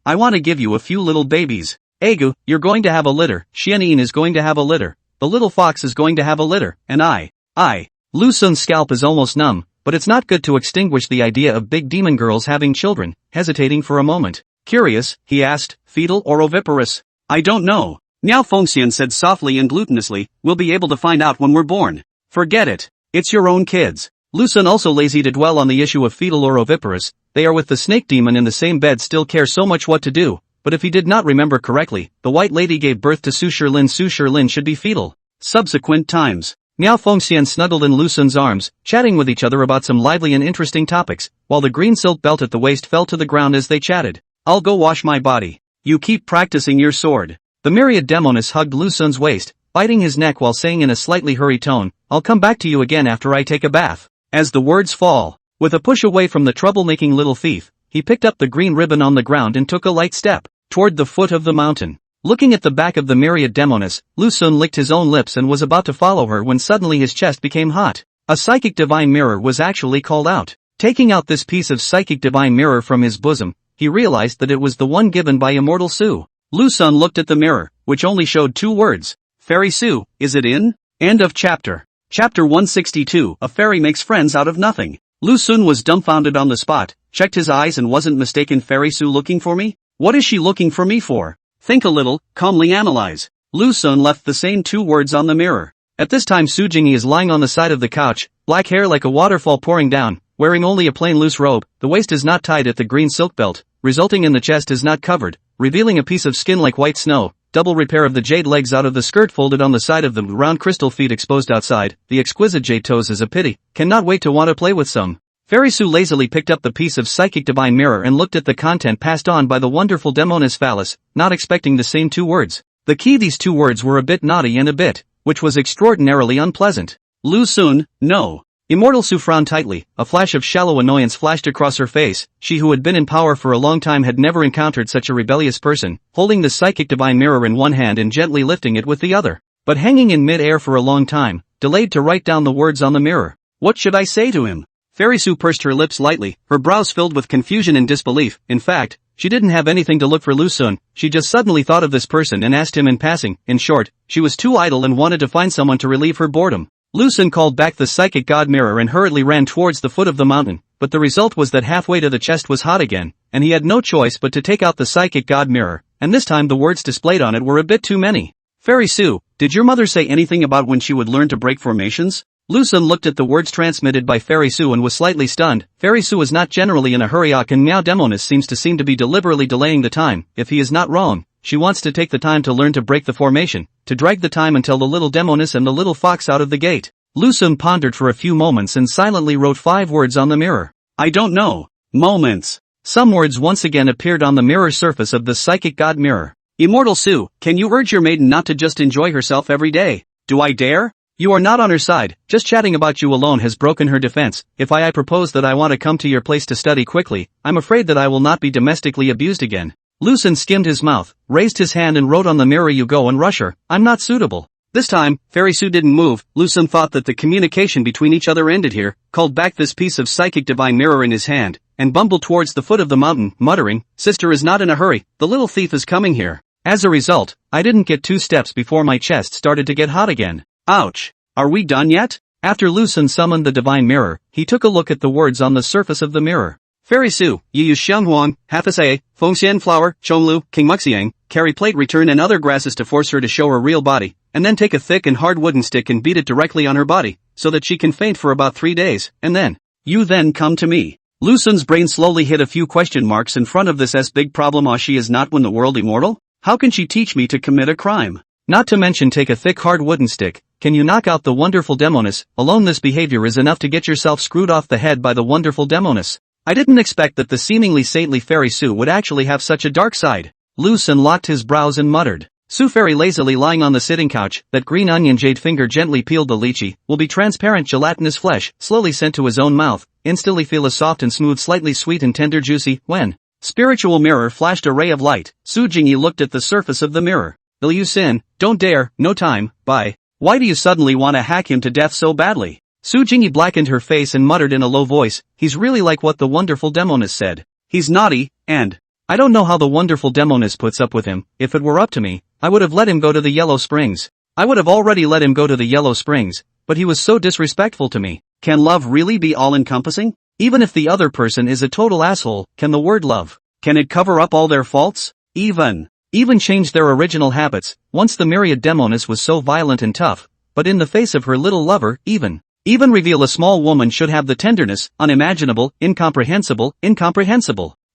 I want to give you a few little babies. Egu, you're going to have a litter, Xianyin is going to have a litter, the little fox is going to have a litter, and I. Lu Xun's scalp is almost numb, but it's not good to extinguish the idea of big demon girls having children. Hesitating for a moment. Curious, he asked, fetal or oviparous? I don't know. Miao Fengxian said softly and glutinously, we'll be able to find out when we're born. Forget it. It's your own kids. Lu Sun, also lazy to dwell on the issue of fetal or oviparous, they are with the snake demon in the same bed, still care so much what to do, but if he did not remember correctly, the white lady gave birth to Su Shilin. Su Shilin should be fetal. Subsequent times. Miao Fengxian snuggled in Lu Sun's arms, chatting with each other about some lively and interesting topics, while the green silk belt at the waist fell to the ground as they chatted. I'll go wash my body. You keep practicing your sword. The myriad Demoness hugged Lu Sun's waist, biting his neck while saying in a slightly hurried tone, I'll come back to you again after I take a bath. As the words fall, with a push away from the troublemaking little thief, he picked up the green ribbon on the ground and took a light step toward the foot of the mountain. Looking at the back of the myriad Demoness, Lu Sun licked his own lips and was about to follow her when suddenly his chest became hot. A psychic divine mirror was actually called out. Taking out this piece of psychic divine mirror from his bosom, he realized that it was the one given by Immortal Su. Lu Sun looked at the mirror, which only showed 2 words. Fairy Su, is it in? End of chapter. Chapter 162, A Fairy Makes Friends Out of Nothing. Lu Sun was dumbfounded on the spot, checked his eyes and wasn't mistaken. Fairy Su looking for me? What is she looking for me for? Think a little, calmly analyze. Lu Sun left the same 2 words on the mirror. At this time Su Jingyi is lying on the side of the couch, black hair like a waterfall pouring down, wearing only a plain loose robe, the waist is not tied at the green silk belt, resulting in the chest is not covered, revealing a piece of skin like white snow, double repair of the jade legs out of the skirt folded on the side of the round crystal feet exposed outside, the exquisite jade toes is a pity, cannot wait to want to play with some. Fairy Su lazily picked up the piece of psychic divine mirror and looked at the content passed on by the wonderful Demoness phallus, not expecting the same 2 words. The key, these 2 words were a bit naughty and a bit, which was extraordinarily unpleasant. Lu Sun, no. Immortal Su frowned tightly, a flash of shallow annoyance flashed across her face. She who had been in power for a long time had never encountered such a rebellious person, holding the psychic divine mirror in one hand and gently lifting it with the other, but hanging in mid-air for a long time, delayed to write down the words on the mirror. What should I say to him? Fairy Su pursed her lips lightly, her brows filled with confusion and disbelief. In fact, she didn't have anything to look for Lu Sun, she just suddenly thought of this person and asked him in passing. In short, she was too idle and wanted to find someone to relieve her boredom. Lu Sun called back the psychic god mirror and hurriedly ran towards the foot of the mountain, but the result was that halfway to the chest was hot again, and he had no choice but to take out the psychic god mirror, and this time the words displayed on it were a bit too many. Fairy Su, did your mother say anything about when she would learn to break formations? Lu Sun looked at the words transmitted by Fairy Su and was slightly stunned. Fairy Su is not generally in a hurry, and Miao Demoness seems to be deliberately delaying the time. If he is not wrong, she wants to take the time to learn to break the formation, to drag the time until the little Demoness and the little fox out of the gate. Lu Sun pondered for a few moments and silently wrote 5 words on the mirror. I don't know. Moments. Some words once again appeared on the mirror surface of the psychic god mirror. Immortal Su, can you urge your maiden not to just enjoy herself every day? Do I dare? You are not on her side, just chatting about you alone has broken her defense. If I propose that I want to come to your place to study quickly, I'm afraid that I will not be domestically abused again. Lu Sun skimmed his mouth, raised his hand and wrote on the mirror, you go and rush her, I'm not suitable. This time, Fairy Su didn't move. Lu Sun thought that the communication between each other ended here, called back this piece of psychic divine mirror in his hand, and bumbled towards the foot of the mountain, muttering, Sister is not in a hurry, the little thief is coming here. As a result, I didn't get 2 steps before my chest started to get hot again. Ouch. Are we done yet? After Lu Sun summoned the divine mirror, he took a look at the words on the surface of the mirror. Fairy Su, Yu Xianghuang, Hafasei, Fengxian Flower, Chonglu, King Muxiang, carry plate return and other grasses to force her to show her real body, and then take a thick and hard wooden stick and beat it directly on her body, so that she can faint for about 3 days, and then, you then come to me. Lu Sun's brain slowly hit a few question marks in front of this big problem. She is not when the world immortal? How can she teach me to commit a crime? Not to mention take a thick hard wooden stick. Can you knock out the wonderful Demoness? Alone this behavior is enough to get yourself screwed off the head by the wonderful Demoness. I didn't expect that the seemingly saintly Fairy Su would actually have such a dark side. Lu Sun locked his brows and muttered. Su Fairy lazily lying on the sitting couch, that green onion jade finger gently peeled the lychee, will be transparent gelatinous flesh, slowly sent to his own mouth, instantly feel a soft and smooth, slightly sweet and tender juicy, when spiritual mirror flashed a ray of light. Su Jingyi looked at the surface of the mirror. Liu Xin, don't dare, no time, bye. Why do you suddenly want to hack him to death so badly? Su Jingyi blackened her face and muttered in a low voice, he's really like what the wonderful Demoness said. He's naughty, and I don't know how the wonderful Demoness puts up with him. If it were up to me, I would have let him go to the Yellow Springs. I would have already let him go to the Yellow Springs, but he was so disrespectful to me. Can love really be all-encompassing? Even if the other person is a total asshole, can the word love, can it cover up all their faults? Even even changed their original habits. Once the myriad Demoness was so violent and tough, but in the face of her little lover, even reveal a small woman should have the tenderness, unimaginable, incomprehensible.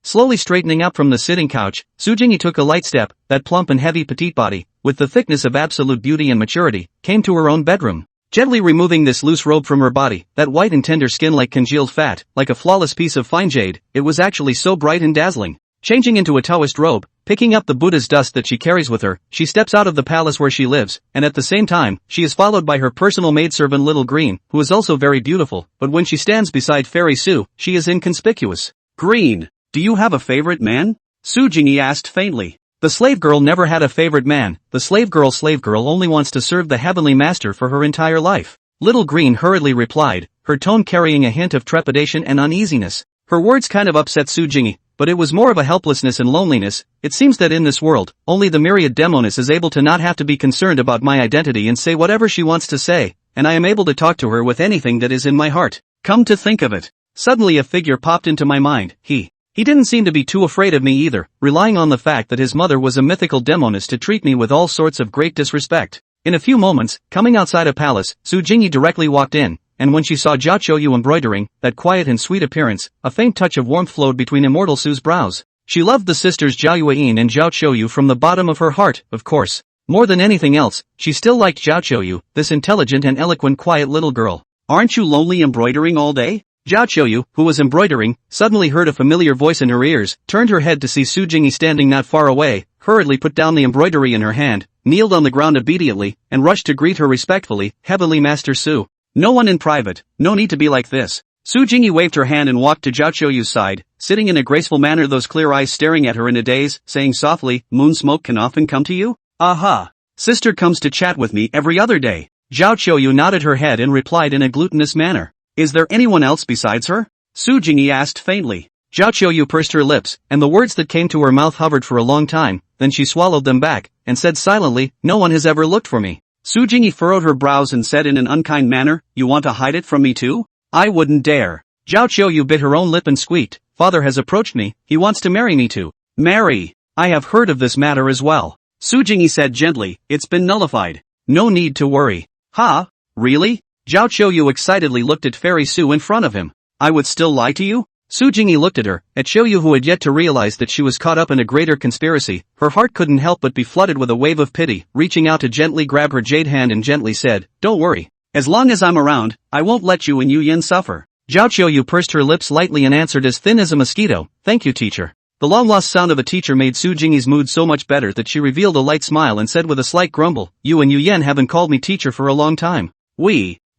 Slowly straightening up from the sitting couch, Sujingi took a light step, that plump and heavy petite body, with the thickness of absolute beauty and maturity, came to her own bedroom. Gently removing this loose robe from her body, that white and tender skin like congealed fat, like a flawless piece of fine jade, it was actually so bright and dazzling. Changing into a Taoist robe, picking up the Buddha's dust that she carries with her, she steps out of the palace where she lives, and at the same time, she is followed by her personal maidservant Little Green, who is also very beautiful, but when she stands beside Fairy Su, she is inconspicuous. Green, do you have a favorite man? Sujingi asked faintly. The slave girl never had a favorite man, the slave girl only wants to serve the heavenly master for her entire life. Little Green hurriedly replied, her tone carrying a hint of trepidation and uneasiness. Her words kind of upset Sujingi, but it was more of a helplessness and loneliness. It seems that in this world, only the myriad Demoness is able to not have to be concerned about my identity and say whatever she wants to say, and I am able to talk to her with anything that is in my heart. Come to think of it. Suddenly a figure popped into my mind. He didn't seem to be too afraid of me either, relying on the fact that his mother was a mythical Demoness to treat me with all sorts of great disrespect. In a few moments, coming outside a palace, Sujingi directly walked in, and when she saw Zhao Qiuyu embroidering, that quiet and sweet appearance, a faint touch of warmth flowed between immortal Su's brows. She loved the sisters Zhao Yueyin and Zhao Qiuyu from the bottom of her heart, of course. More than anything else, she still liked Zhao Qiuyu, this intelligent and eloquent quiet little girl. Aren't you lonely embroidering all day? Zhao Qiuyu, who was embroidering, suddenly heard a familiar voice in her ears, turned her head to see Sujingi standing not far away, hurriedly put down the embroidery in her hand, kneeled on the ground obediently, and rushed to greet her respectfully, Heavenly Master Su. No one in private, no need to be like this. Sujingi waved her hand and walked to Zhao Qiuyu's side, sitting in a graceful manner, those clear eyes staring at her in a daze, saying softly, Moon Smoke can often come to you? Aha! Sister comes to chat with me every other day. Zhao Qiuyu nodded her head and replied in a glutinous manner. Is there anyone else besides her? Sujingi asked faintly. Zhao Qiuyu pursed her lips, and the words that came to her mouth hovered for a long time, then she swallowed them back, and said silently, no one has ever looked for me. Sujingi furrowed her brows and said in an unkind manner, you want to hide it from me too? I wouldn't dare. Zhao Qiuyu bit her own lip and squeaked, father has approached me, he wants to marry me too. Marry? I have heard of this matter as well. Sujingi said gently, it's been nullified. No need to worry. Ha? Really? Zhao Qiuyu excitedly looked at Fairy Su in front of him. I would still lie to you? Sujingi looked at her, at Qiuyu who had yet to realize that she was caught up in a greater conspiracy. Her heart couldn't help but be flooded with a wave of pity, reaching out to gently grab her jade hand and gently said, don't worry. As long as I'm around, I won't let you and Yu Yin suffer. Zhao Qiuyu pursed her lips lightly and answered as thin as a mosquito, thank you teacher. The long-lost sound of a teacher made Sujingi's mood so much better that she revealed a light smile and said with a slight grumble, you and Yu Yin haven't called me teacher for a long time.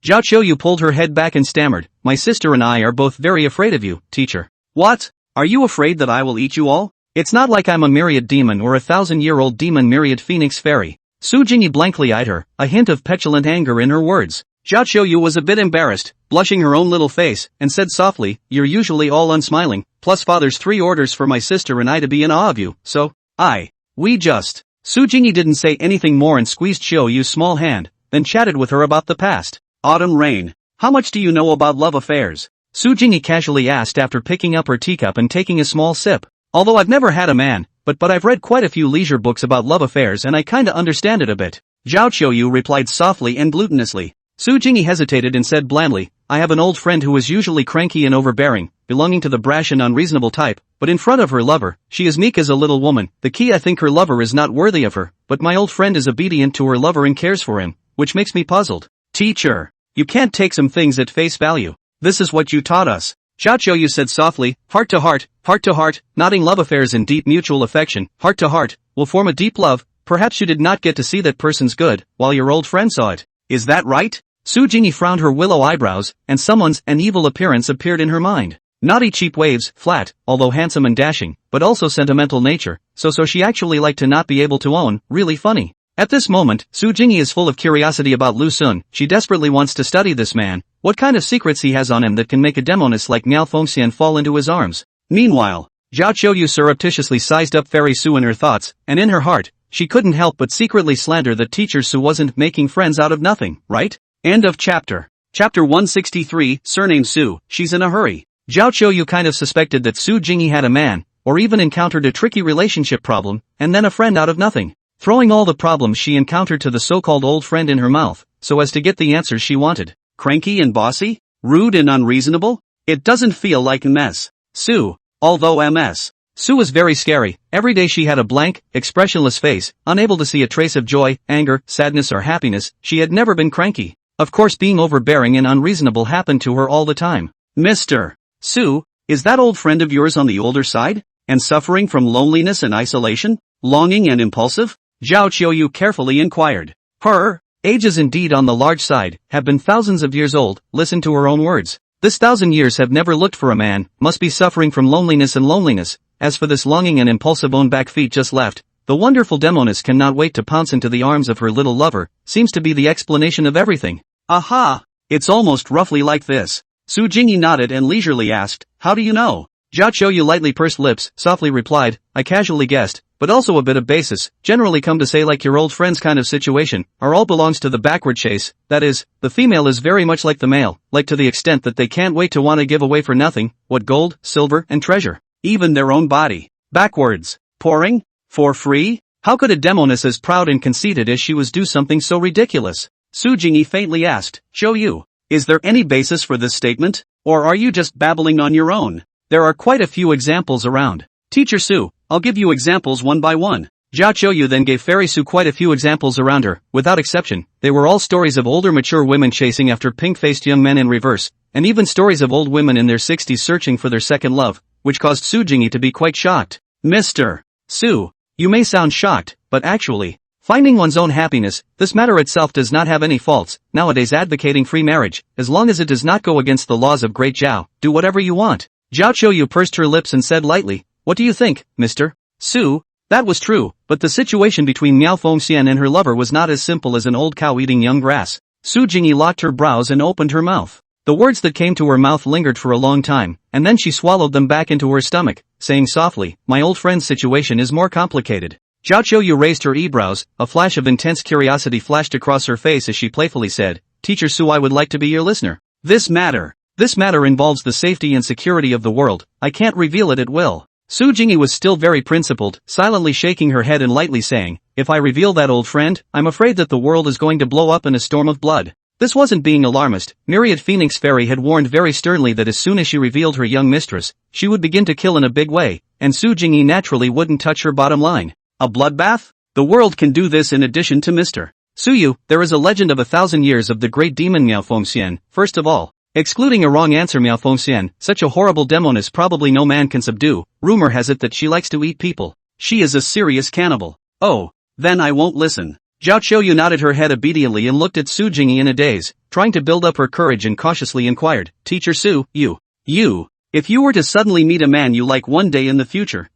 Zhao Qiuyu pulled her head back and stammered, my sister and I are both very afraid of you, teacher. What? Are you afraid that I will eat you all? It's not like I'm a myriad demon or a 1,000-year-old demon myriad phoenix fairy. Sujingi blankly eyed her, a hint of petulant anger in her words. Zhao Qiuyu was a bit embarrassed, blushing her own little face, and said softly, you're usually all unsmiling, plus father's 3 orders for my sister and I to be in awe of you, so, we just. Sujingi didn't say anything more and squeezed Qiuyu's small hand, then chatted with her about the past. Autumn rain. How much do you know about love affairs? Sujingi casually asked after picking up her teacup and taking a small sip. Although I've never had a man, but I've read quite a few leisure books about love affairs and I kinda understand it a bit. Zhao Qiuyu replied softly and glutinously. Sujingi hesitated and said blandly, I have an old friend who is usually cranky and overbearing, belonging to the brash and unreasonable type, but in front of her lover, she is meek as a little woman. The key I think her lover is not worthy of her, but my old friend is obedient to her lover and cares for him, which makes me puzzled. Teacher, you can't take some things at face value. This is what you taught us. Zhao Qiuyu said softly, heart to heart, nodding love affairs in deep mutual affection, heart to heart, will form a deep love. Perhaps you did not get to see that person's good, while your old friend saw it. Is that right? Sujingi frowned her willow eyebrows, and someone's an evil appearance appeared in her mind. Naughty cheap waves, flat, although handsome and dashing, but also sentimental nature, so she actually liked to not be able to own, really funny. At this moment, Sujingi is full of curiosity about Lu Sun. She desperately wants to study this man, what kind of secrets he has on him that can make a Demoness like Miao Fengxian fall into his arms. Meanwhile, Zhao Qiuyu surreptitiously sized up Fairy Su in her thoughts, and in her heart, she couldn't help but secretly slander that teacher Su wasn't making friends out of nothing, right? End of chapter. Chapter 163, Surname Su, she's in a hurry. Zhao Qiuyu kind of suspected that Sujingi had a man, or even encountered a tricky relationship problem, and then a friend out of nothing, throwing all the problems she encountered to the so-called old friend in her mouth, so as to get the answers she wanted. Cranky and bossy? Rude and unreasonable? It doesn't feel like Ms. Sue. Although Ms. Sue was very scary. Every day she had a blank, expressionless face, unable to see a trace of joy, anger, sadness or happiness. She had never been cranky. Of course, being overbearing and unreasonable happened to her all the time. Mr. Sue, is that old friend of yours on the older side? And suffering from loneliness and isolation? Longing and impulsive? Zhao Qiuyu carefully inquired. Her age is indeed on the large side, have been thousands of years old. Listen to her own words. This 1,000 years have never looked for a man, must be suffering from loneliness and loneliness. As for this longing and impulsive own back feet just left, the wonderful Demoness cannot wait to pounce into the arms of her little lover, seems to be the explanation of everything. Aha! It's almost roughly like this. Su Jingyi nodded and leisurely asked, how do you know? Zhao Qiuyu lightly pursed lips, softly replied, I casually guessed, but also a bit of basis, generally come to say like your old friends kind of situation, are all belongs to the backward chase, that is, the female is very much like the male, like to the extent that they can't wait to want to give away for nothing, what gold, silver, and treasure. Even their own body. Backwards. Pouring? For free? How could a Demoness as proud and conceited as she was do something so ridiculous? Su Jingyi faintly asked, Qiuyu, is there any basis for this statement? Or are you just babbling on your own? There are quite a few examples around. Teacher Su, I'll give you examples one by one. Zhao Qiuyu then gave Fairy Su quite a few examples around her, without exception. They were all stories of older mature women chasing after pink-faced young men in reverse, and even stories of old women in their 60s searching for their second love, which caused Su Jingyi to be quite shocked. Mr. Su, you may sound shocked, but actually, finding one's own happiness, this matter itself does not have any faults. Nowadays advocating free marriage, as long as it does not go against the laws of Great Zhao, do whatever you want. Zhao Qiuyu pursed her lips and said lightly, what do you think, Mr. Su? That was true, but the situation between Miao Fengxian and her lover was not as simple as an old cow eating young grass. Su Jingyi locked her brows and opened her mouth. The words that came to her mouth lingered for a long time, and then she swallowed them back into her stomach, saying softly, my old friend's situation is more complicated. Zhao Qiuyu raised her eyebrows, a flash of intense curiosity flashed across her face as she playfully said, Teacher Su, I would like to be your listener. This matter involves the safety and security of the world, I can't reveal it at will. Su Jingyi was still very principled, silently shaking her head and lightly saying, if I reveal that old friend, I'm afraid that the world is going to blow up in a storm of blood. This wasn't being alarmist. Myriad Phoenix Fairy had warned very sternly that as soon as she revealed her young mistress, she would begin to kill in a big way, and Su Jingyi naturally wouldn't touch her bottom line. A bloodbath? The world can do this in addition to Mr. Suyu. There is a legend of 1,000 years of the great demon Miao Fengxian. First of all, excluding a wrong answer, Miao Fengxian, such a horrible Demoness probably no man can subdue. Rumor has it that she likes to eat people. She is a serious cannibal. Oh, then I won't listen. Zhao Qiuyu nodded her head obediently and looked at Su Jingyi in a daze, trying to build up her courage and cautiously inquired, Teacher Su, if you were to suddenly meet a man you like one day in the future,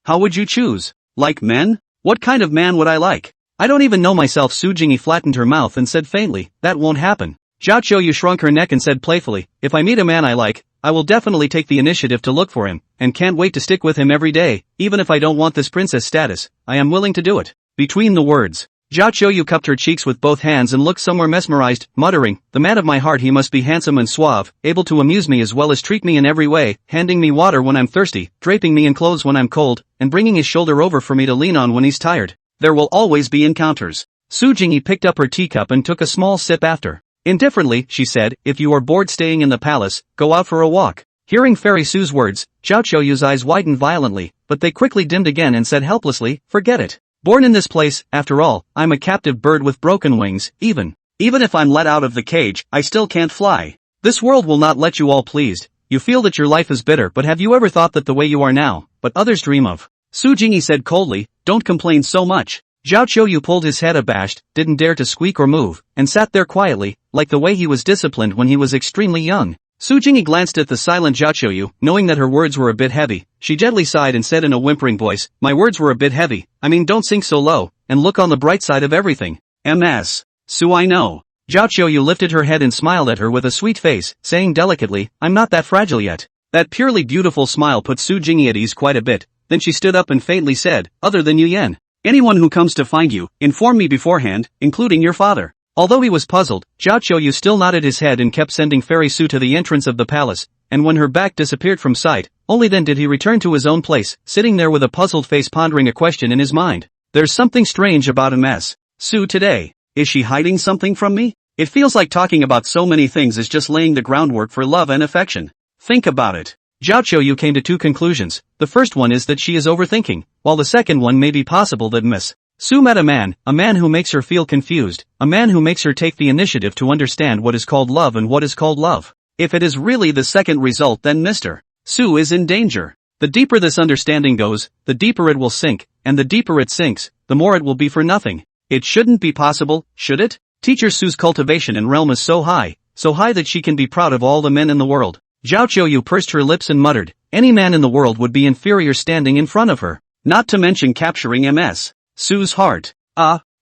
how would you choose? Like men? What kind of man would I like? I don't even know myself. Su Jingyi flattened her mouth and said faintly, that won't happen. Zhao Qiuyu shrunk her neck and said playfully, if I meet a man I like, I will definitely take the initiative to look for him, and can't wait to stick with him every day, even if I don't want this princess status, I am willing to do it. Between the words, Zhao Qiuyu cupped her cheeks with both hands and looked somewhere mesmerized, muttering, the man of my heart, he must be handsome and suave, able to amuse me as well as treat me in every way, handing me water when I'm thirsty, draping me in clothes when I'm cold, and bringing his shoulder over for me to lean on when he's tired. There will always be encounters. Su Jingyi picked up her teacup and took a small sip after. Indifferently, she said, if you are bored staying in the palace, go out for a walk. Hearing Fairy Su's words, Zhao Qiuyu's eyes widened violently, but they quickly dimmed again and said helplessly, forget it. Born in this place, after all, I'm a captive bird with broken wings. Even if I'm let out of the cage, I still can't fly. This world will not let you all pleased. You feel that your life is bitter, but have you ever thought that the way you are now, but others dream of? Su Jingyi said coldly, don't complain so much. Zhao Qiuyu pulled his head abashed, didn't dare to squeak or move, and sat there quietly, like the way he was disciplined when he was extremely young. Su Jingyi glanced at the silent Zhao Qiuyu, knowing that her words were a bit heavy. She gently sighed and said in a whimpering voice, my words were a bit heavy. I mean, don't sink so low, and look on the bright side of everything. Ms. Su, I know. Zhao Qiuyu lifted her head and smiled at her with a sweet face, saying delicately, I'm not that fragile yet. That purely beautiful smile put Su Jingyi at ease quite a bit. Then she stood up and faintly said, other than Yu Yan, anyone who comes to find you, inform me beforehand, including your father. Although he was puzzled, Zhao Qiuyu still nodded his head and kept sending Fairy Su to the entrance of the palace, and when her back disappeared from sight, Only then did he return to his own place, sitting there with a puzzled face pondering a question in his mind. There's something strange about Ms. Su today. Is she hiding something from me? It feels like talking about so many things is just laying the groundwork for love and affection. Think about it. Zhao Qiuyu came to two conclusions. The first one is that she is overthinking, while the second one may be possible that Ms. Su met a man who makes her feel confused, a man who makes her take the initiative to understand what is called love and what is called love. If it is really the second result, then Mr. Su is in danger. The deeper this understanding goes, the deeper it will sink, and the deeper it sinks, the more it will be for nothing. It shouldn't be possible, should it? Teacher Su's cultivation and realm is so high that she can be proud of all the men in the world. Zhao Qiuyu pursed her lips and muttered, any man in the world would be inferior standing in front of her. Not to mention capturing Ms. Su's heart.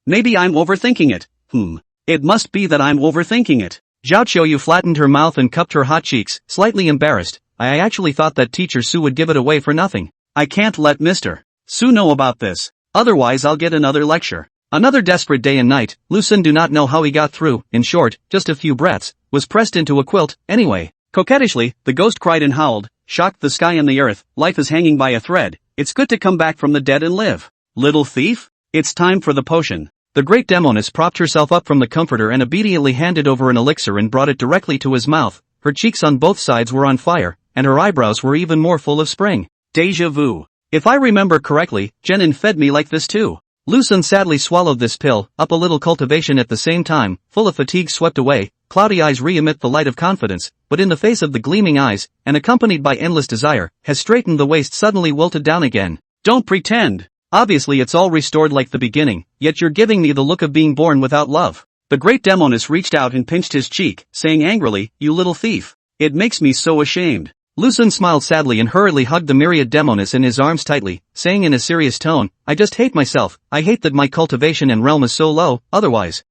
Maybe I'm overthinking it. It must be that I'm overthinking it. Zhao Qiuyu flattened her mouth and cupped her hot cheeks, slightly embarrassed. I actually thought that Teacher Su would give it away for nothing. I can't let Mr. Su know about this. Otherwise I'll get another lecture. Another desperate day and night. Lu Xun do not know how he got through. In short, just a few breaths, was pressed into a quilt, anyway. Coquettishly, the ghost cried and howled, shocked the sky and the earth. Life is hanging by a thread. It's good to come back from the dead and live. Little thief? It's time for the potion. The great Demoness propped herself up from the comforter and obediently handed over an elixir and brought it directly to his mouth. Her cheeks on both sides were on fire, and her eyebrows were even more full of spring. Deja vu. If I remember correctly, Jenin fed me like this too. Lu Xun sadly swallowed this pill, up a little cultivation at the same time, full of fatigue swept away, cloudy eyes re-emit the light of confidence, but in the face of the gleaming eyes, and accompanied by endless desire, has straightened the waist suddenly wilted down again. Don't pretend. Obviously it's all restored like the beginning, yet you're giving me the look of being born without love. The great Demoness reached out and pinched his cheek, saying angrily, you little thief. It makes me so ashamed. Lu Xun smiled sadly and hurriedly hugged the myriad Demoness in his arms tightly, saying in a serious tone, I just hate myself. I hate that my cultivation and realm is so low, otherwise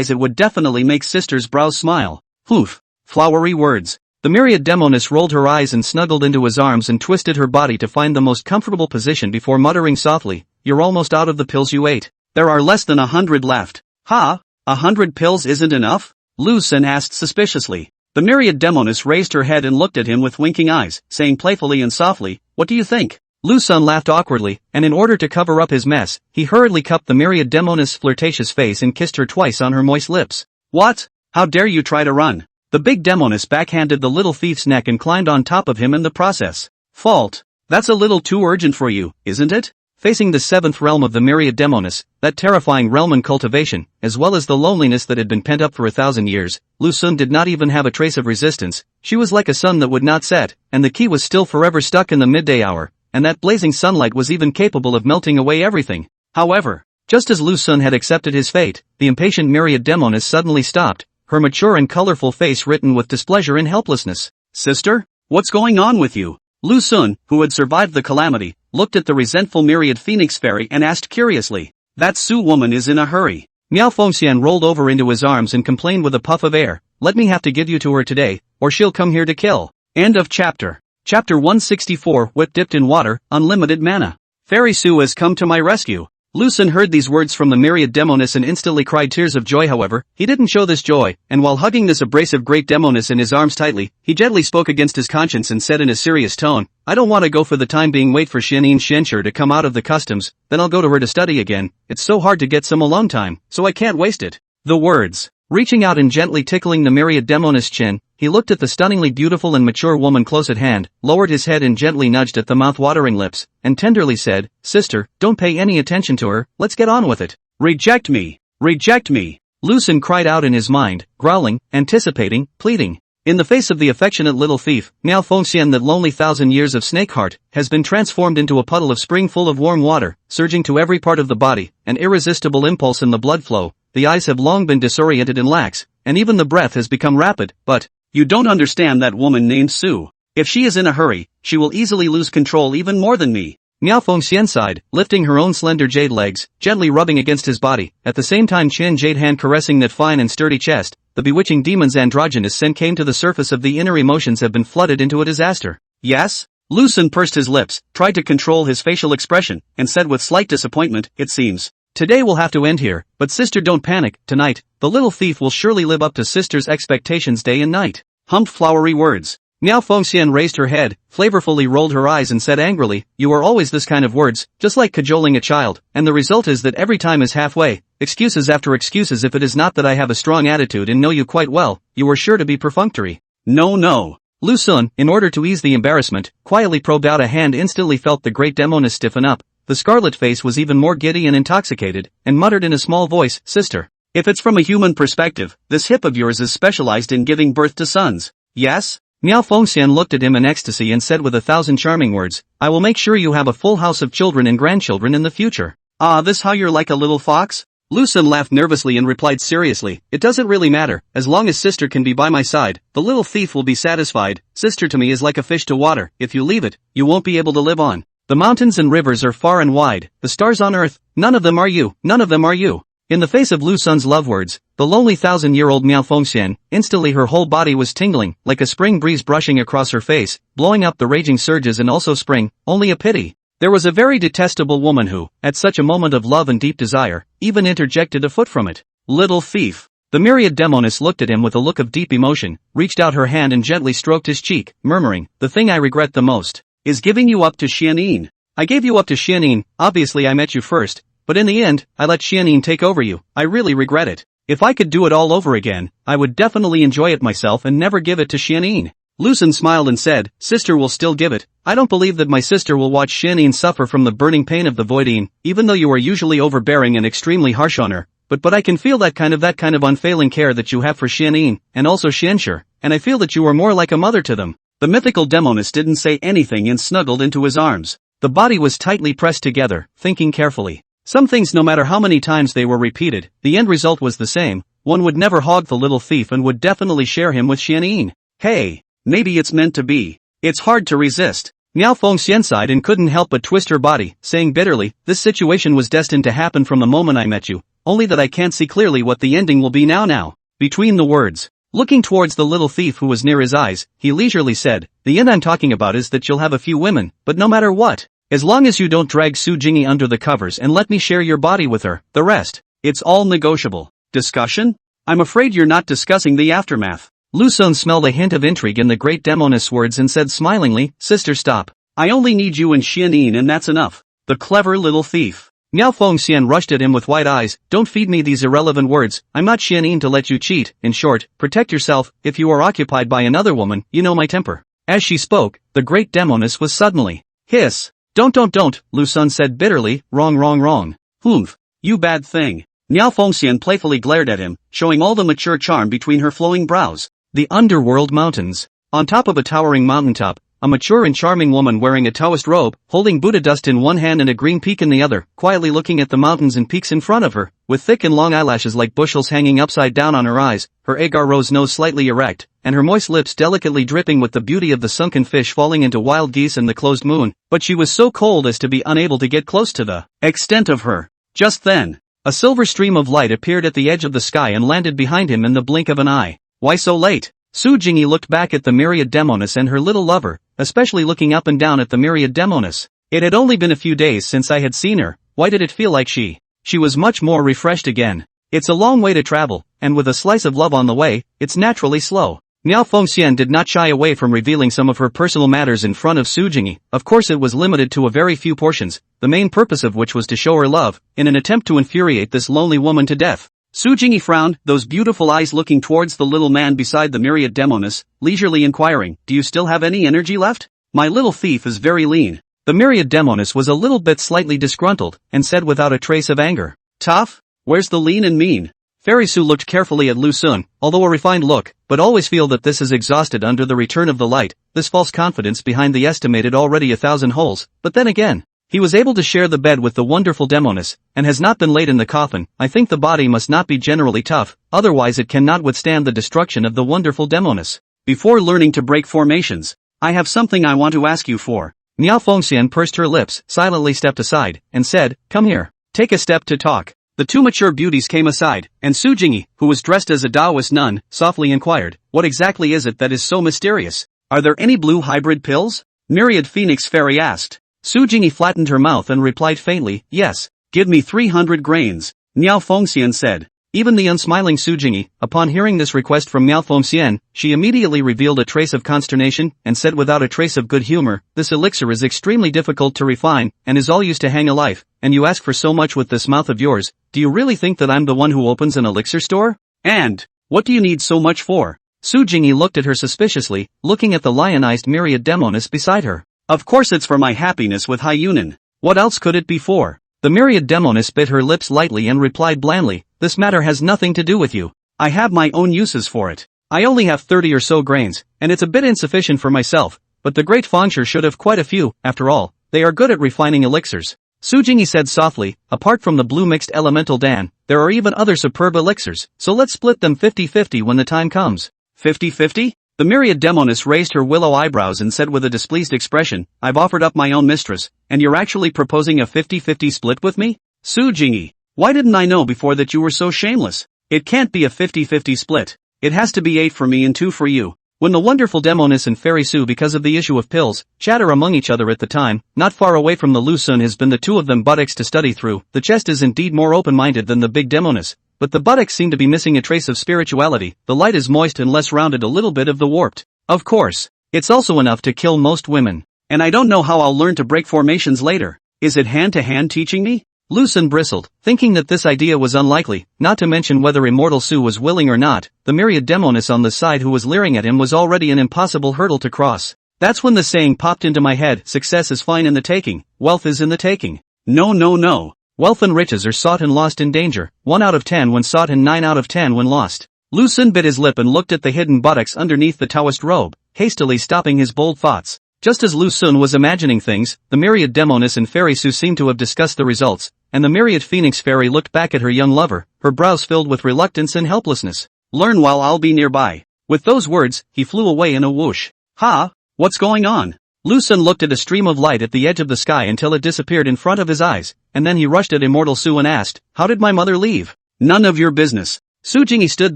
it would definitely make sister's brows smile. Poof. Flowery words. The myriad Demoness rolled her eyes and snuggled into his arms and twisted her body to find the most comfortable position before muttering softly, you're almost out of the pills you ate. There are less than 100 left. 100 pills isn't enough? Lu Xun asked suspiciously. The myriad Demoness raised her head and looked at him with winking eyes, saying playfully and softly, what do you think? Lu Xun laughed awkwardly, and in order to cover up his mess, he hurriedly cupped the myriad Demoness' flirtatious face and kissed her twice on her moist lips. What? How dare you try to run? The big Demoness backhanded the little thief's neck and climbed on top of him in the process. Fault. That's a little too urgent for you, isn't it? Facing the seventh realm of the myriad Demoness, that terrifying realm in cultivation, as well as the loneliness that had been pent up for 1,000 years, Lu Xun did not even have a trace of resistance. She was like a sun that would not set, and the key was still forever stuck in the midday hour, and that blazing sunlight was even capable of melting away everything. However, just as Lu Xun had accepted his fate, the impatient myriad Demoness suddenly stopped, her mature and colorful face written with displeasure and helplessness. Sister? What's going on with you? Lu Xun, who had survived the calamity, looked at the resentful myriad phoenix fairy and asked curiously, that Su woman is in a hurry. Miao Fengxian rolled over into his arms and complained with a puff of air, let me have to give you to her today, or she'll come here to kill. End of chapter. Chapter 164 Whip dipped in water, unlimited mana. Fairy Su has come to my rescue. Lu Xun heard these words from the myriad Demoness and instantly cried tears of joy. However, he didn't show this joy, and while hugging this abrasive great Demoness in his arms tightly, he gently spoke against his conscience and said in a serious tone, I don't want to go for the time being, wait for Xianyin Xianxue to come out of the customs, then I'll go to her to study again. It's so hard to get some alone time, so I can't waste it. The words. Reaching out and gently tickling the myriad Demoness' chin, he looked at the stunningly beautiful and mature woman close at hand, lowered his head and gently nudged at the mouth-watering lips, and tenderly said, Sister, don't pay any attention to her, let's get on with it. Reject me! Reject me! Lu Xun cried out in his mind, growling, anticipating, pleading. In the face of the affectionate little thief, Miao Fengxian, that lonely 1,000 years of snake heart, has been transformed into a puddle of spring full of warm water, surging to every part of the body, an irresistible impulse in the blood flow. The eyes have long been disoriented and lax, and even the breath has become rapid, but, you don't understand that woman named Su. If she is in a hurry, she will easily lose control even more than me. Miao Fengxian sighed, lifting her own slender jade legs, gently rubbing against his body, at the same time Qin Jade hand caressing that fine and sturdy chest. The bewitching demon's androgynous scent came to the surface of the inner emotions have been flooded into a disaster. Yes? Lu Xun pursed his lips, tried to control his facial expression, and said with slight disappointment, it seems. Today will have to end here, but sister don't panic, tonight, the little thief will surely live up to sister's expectations day and night. Humped flowery words. Miao Fengxian raised her head, flavorfully rolled her eyes and said angrily, "You are always this kind of words, just like cajoling a child, and the result is that every time is halfway, excuses after excuses. If it is not that I have a strong attitude and know you quite well, you are sure to be perfunctory." No. Lu Sun, in order to ease the embarrassment, quietly probed out a hand, instantly felt the great Demoness stiffen up. The scarlet face was even more giddy and intoxicated, and muttered in a small voice, "Sister, if it's from a human perspective, this hip of yours is specialized in giving birth to sons, yes?" Miao Fengxian looked at him in ecstasy and said with 1,000 charming words, "I will make sure you have a full house of children and grandchildren in the future." "Ah, this how you're like a little fox?" Lu Sun laughed nervously and replied seriously, "It doesn't really matter, as long as sister can be by my side, the little thief will be satisfied. Sister to me is like a fish to water, if you leave it, you won't be able to live on. The mountains and rivers are far and wide, the stars on earth, none of them are you, none of them are you." In the face of Lu Sun's love words, the lonely 1,000-year-old Miao Fengxian, instantly her whole body was tingling, like a spring breeze brushing across her face, blowing up the raging surges. And also spring, only a pity. There was a very detestable woman who, at such a moment of love and deep desire, even interjected a foot from it. "Little thief." The myriad Demoness looked at him with a look of deep emotion, reached out her hand and gently stroked his cheek, murmuring, "The thing I regret the most is giving you up to Xianyin. I gave you up to Xianyin, obviously I met you first, but in the end, I let Xianyin take over you. I really regret it. If I could do it all over again, I would definitely enjoy it myself and never give it to Xianyin." Lu Sun smiled and said, "Sister will still give it. I don't believe that my sister will watch Xianyin suffer from the burning pain of the voidine, even though you are usually overbearing and extremely harsh on her. But I can feel that kind of unfailing care that you have for Xianyin, and also Xianxue, and I feel that you are more like a mother to them." The mythical Demoness didn't say anything and snuggled into his arms. The body was tightly pressed together, thinking carefully. Some things, no matter how many times they were repeated, the end result was the same. One would never hog the little thief and would definitely share him with Xianyin. "Hey, maybe it's meant to be. It's hard to resist." Miao Fengxian sighed and couldn't help but twist her body, saying bitterly, "This situation was destined to happen from the moment I met you, only that I can't see clearly what the ending will be now. Between the words, looking towards the little thief who was near his eyes, he leisurely said, "The end I'm talking about is that you'll have a few women, but no matter what, as long as you don't drag Su Jingyi under the covers and let me share your body with her, the rest, it's all negotiable." "Discussion? I'm afraid you're not discussing the aftermath." Lu Sun smelled a hint of intrigue in the great Demoness words and said smilingly, "Sister, stop. I only need you and Xianyin and that's enough." The clever little thief. Miao Fengxian rushed at him with wide eyes, "Don't feed me these irrelevant words. I'm not Xianyin to let you cheat. In short, protect yourself. If you are occupied by another woman, you know my temper." As she spoke, the great Demoness was suddenly, "Hiss. Don't, Lu Sun said bitterly, wrong. "Humph. You bad thing." Miao Fengxian playfully glared at him, showing all the mature charm between her flowing brows. The underworld mountains. On top of a towering mountaintop, a mature and charming woman wearing a Taoist robe, holding Buddha dust in one hand and a green peak in the other, quietly looking at the mountains and peaks in front of her, with thick and long eyelashes like bushels hanging upside down on her eyes, her agar rose nose slightly erect, and her moist lips delicately dripping with the beauty of the sunken fish falling into wild geese and the closed moon, but she was so cold as to be unable to get close to the extent of her. Just then, a silver stream of light appeared at the edge of the sky and landed behind him in the blink of an eye. "Why so late?" Su Jingyi looked back at the myriad Demoness and her little lover, especially looking up and down at the myriad Demoness. It had only been a few days since I had seen her. Why did it feel like she was much more refreshed again? It's a long way to travel, and with a slice of love on the way, it's naturally slow. Miao Fengxian did not shy away from revealing some of her personal matters in front of Su Jingyi. Of course it was limited to a very few portions, the main purpose of which was to show her love, in an attempt to infuriate this lonely woman to death. Su Jingyi frowned, those beautiful eyes looking towards the little man beside the myriad Demoness, leisurely inquiring, "Do you still have any energy left? My little thief is very lean." The myriad Demoness was a little bit slightly disgruntled, and said without a trace of anger, "Tough? Where's the lean and mean?" Fairy Su looked carefully at Lu Sun, although a refined look, but always feel that this is exhausted under the return of the light, this false confidence behind the estimated already 1,000 holes, but then again, he was able to share the bed with the wonderful Demoness, and has not been laid in the coffin. I think the body must not be generally tough, otherwise it cannot withstand the destruction of the wonderful Demoness. "Before learning to break formations, I have something I want to ask you for." Miao Fengxian pursed her lips, silently stepped aside, and said, "Come here. Take a step to talk." The two mature beauties came aside, and Su Jingyi, who was dressed as a Taoist nun, softly inquired, "What exactly is it that is so mysterious? Are there any blue hybrid pills?" Myriad Phoenix Fairy asked. Su Jingyi flattened her mouth and replied faintly, "Yes. Give me 300 grains." Miao Fengxian said, Even the unsmiling Su Jingyi, upon hearing this request from Malfoam Xian, she immediately revealed a trace of consternation, and said without a trace of good humor, "This elixir is extremely difficult to refine, and is all used to hang a life, and you ask for so much with this mouth of yours. Do you really think that I'm the one who opens an elixir store? And what do you need so much for?" Su Jingyi looked at her suspiciously, looking at the lionized myriad Demoness beside her. "Of course it's for my happiness with Hai Yunin. What else could it be for?" The myriad Demoness bit her lips lightly and replied blandly, "This matter has nothing to do with you. I have my own uses for it. I only have 30 or so grains, and it's a bit insufficient for myself, but the great Fengsher should have quite a few. After all, they are good at refining elixirs." Su Jingyi said softly, "Apart from the blue mixed elemental Dan, there are even other superb elixirs, so let's split them 50-50 when the time comes." 50-50? The myriad Demoness raised her willow eyebrows and said with a displeased expression, "I've offered up my own mistress, and you're actually proposing a 50-50 split with me? Su Jingyi, why didn't I know before that you were so shameless? It can't be a 50-50 split. It has to be 8 for me and 2 for you." When the wonderful Demoness and Fairy Su, because of the issue of pills, chatter among each other at the time, not far away from the Lu Sun has been the two of them buttocks to study through. The chest is indeed more open-minded than the big Demoness, but the buttocks seem to be missing a trace of spirituality. The light is moist and less rounded, a little bit of the warped. Of course, it's also enough to kill most women. And I don't know how I'll learn to break formations later. Is it hand-to-hand teaching me? Lu Sun bristled, thinking that this idea was unlikely, not to mention whether Immortal Su was willing or not. The myriad Demoness on the side who was leering at him was already an impossible hurdle to cross. That's when the saying popped into my head, "Success is fine in the taking, wealth is in the taking." No. Wealth and riches are sought and lost in danger, 1 out of 10 when sought and 9 out of 10 when lost. Lu Sun bit his lip and looked at the hidden buttocks underneath the Taoist robe, hastily stopping his bold thoughts. Just as Lu Sun was imagining things, the myriad Demoness and Fairy Su seemed to have discussed the results, and the myriad Phoenix Fairy looked back at her young lover, her brows filled with reluctance and helplessness. "Learn while I'll be nearby." With those words, he flew away in a whoosh. "Ha? What's going on?" Lu Sun looked at a stream of light at the edge of the sky until it disappeared in front of his eyes, and then he rushed at Immortal Su and asked, "How did my mother leave?" "None of your business." Su Jingyi stood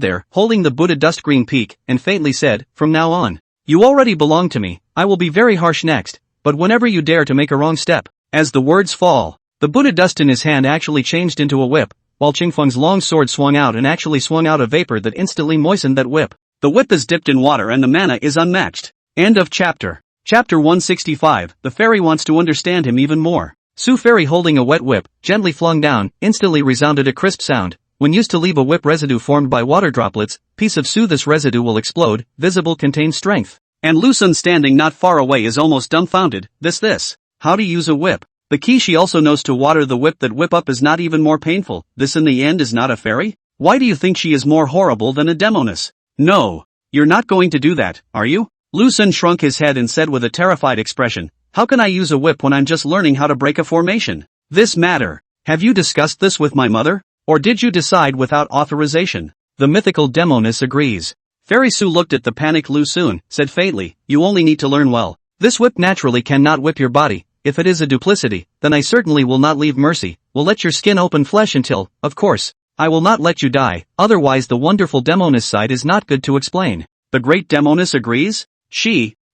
there, holding the Buddha dust green peak, and faintly said, "From now on, you already belong to me. I will be very harsh next, but whenever you dare to make a wrong step." As the words fall, the Buddha dust in his hand actually changed into a whip, while Qingfeng's long sword swung out and actually swung out a vapor that instantly moistened that whip. The whip is dipped in water and the mana is unmatched. End of chapter. Chapter 165, the fairy wants to understand him even more. Su Fairy holding a wet whip, gently flung down, instantly resounded a crisp sound. When used to leave a whip residue formed by water droplets, piece of Su, this residue will explode, visible contains strength. And Lu Sun standing not far away is almost dumbfounded. This. How to use a whip. The key she also knows to water the whip, that whip up is not even more painful. This in the end is not a fairy? Why do you think she is more horrible than a Demoness? No. You're not going to do that, are you? Lu Sun shrunk his head and said with a terrified expression, "How can I use a whip when I'm just learning how to break a formation? This matter. Have you discussed this with my mother? Or did you decide without authorization?" The mythical Demoness agrees. Fairy Su looked at the panicked Lu Sun, said faintly, "You only need to learn well. This whip naturally cannot whip your body. If it is a duplicity, then I certainly will not leave mercy, will let your skin open flesh until, of course, I will not let you die, otherwise the wonderful Demoness side is not good to explain." The great Demoness agrees?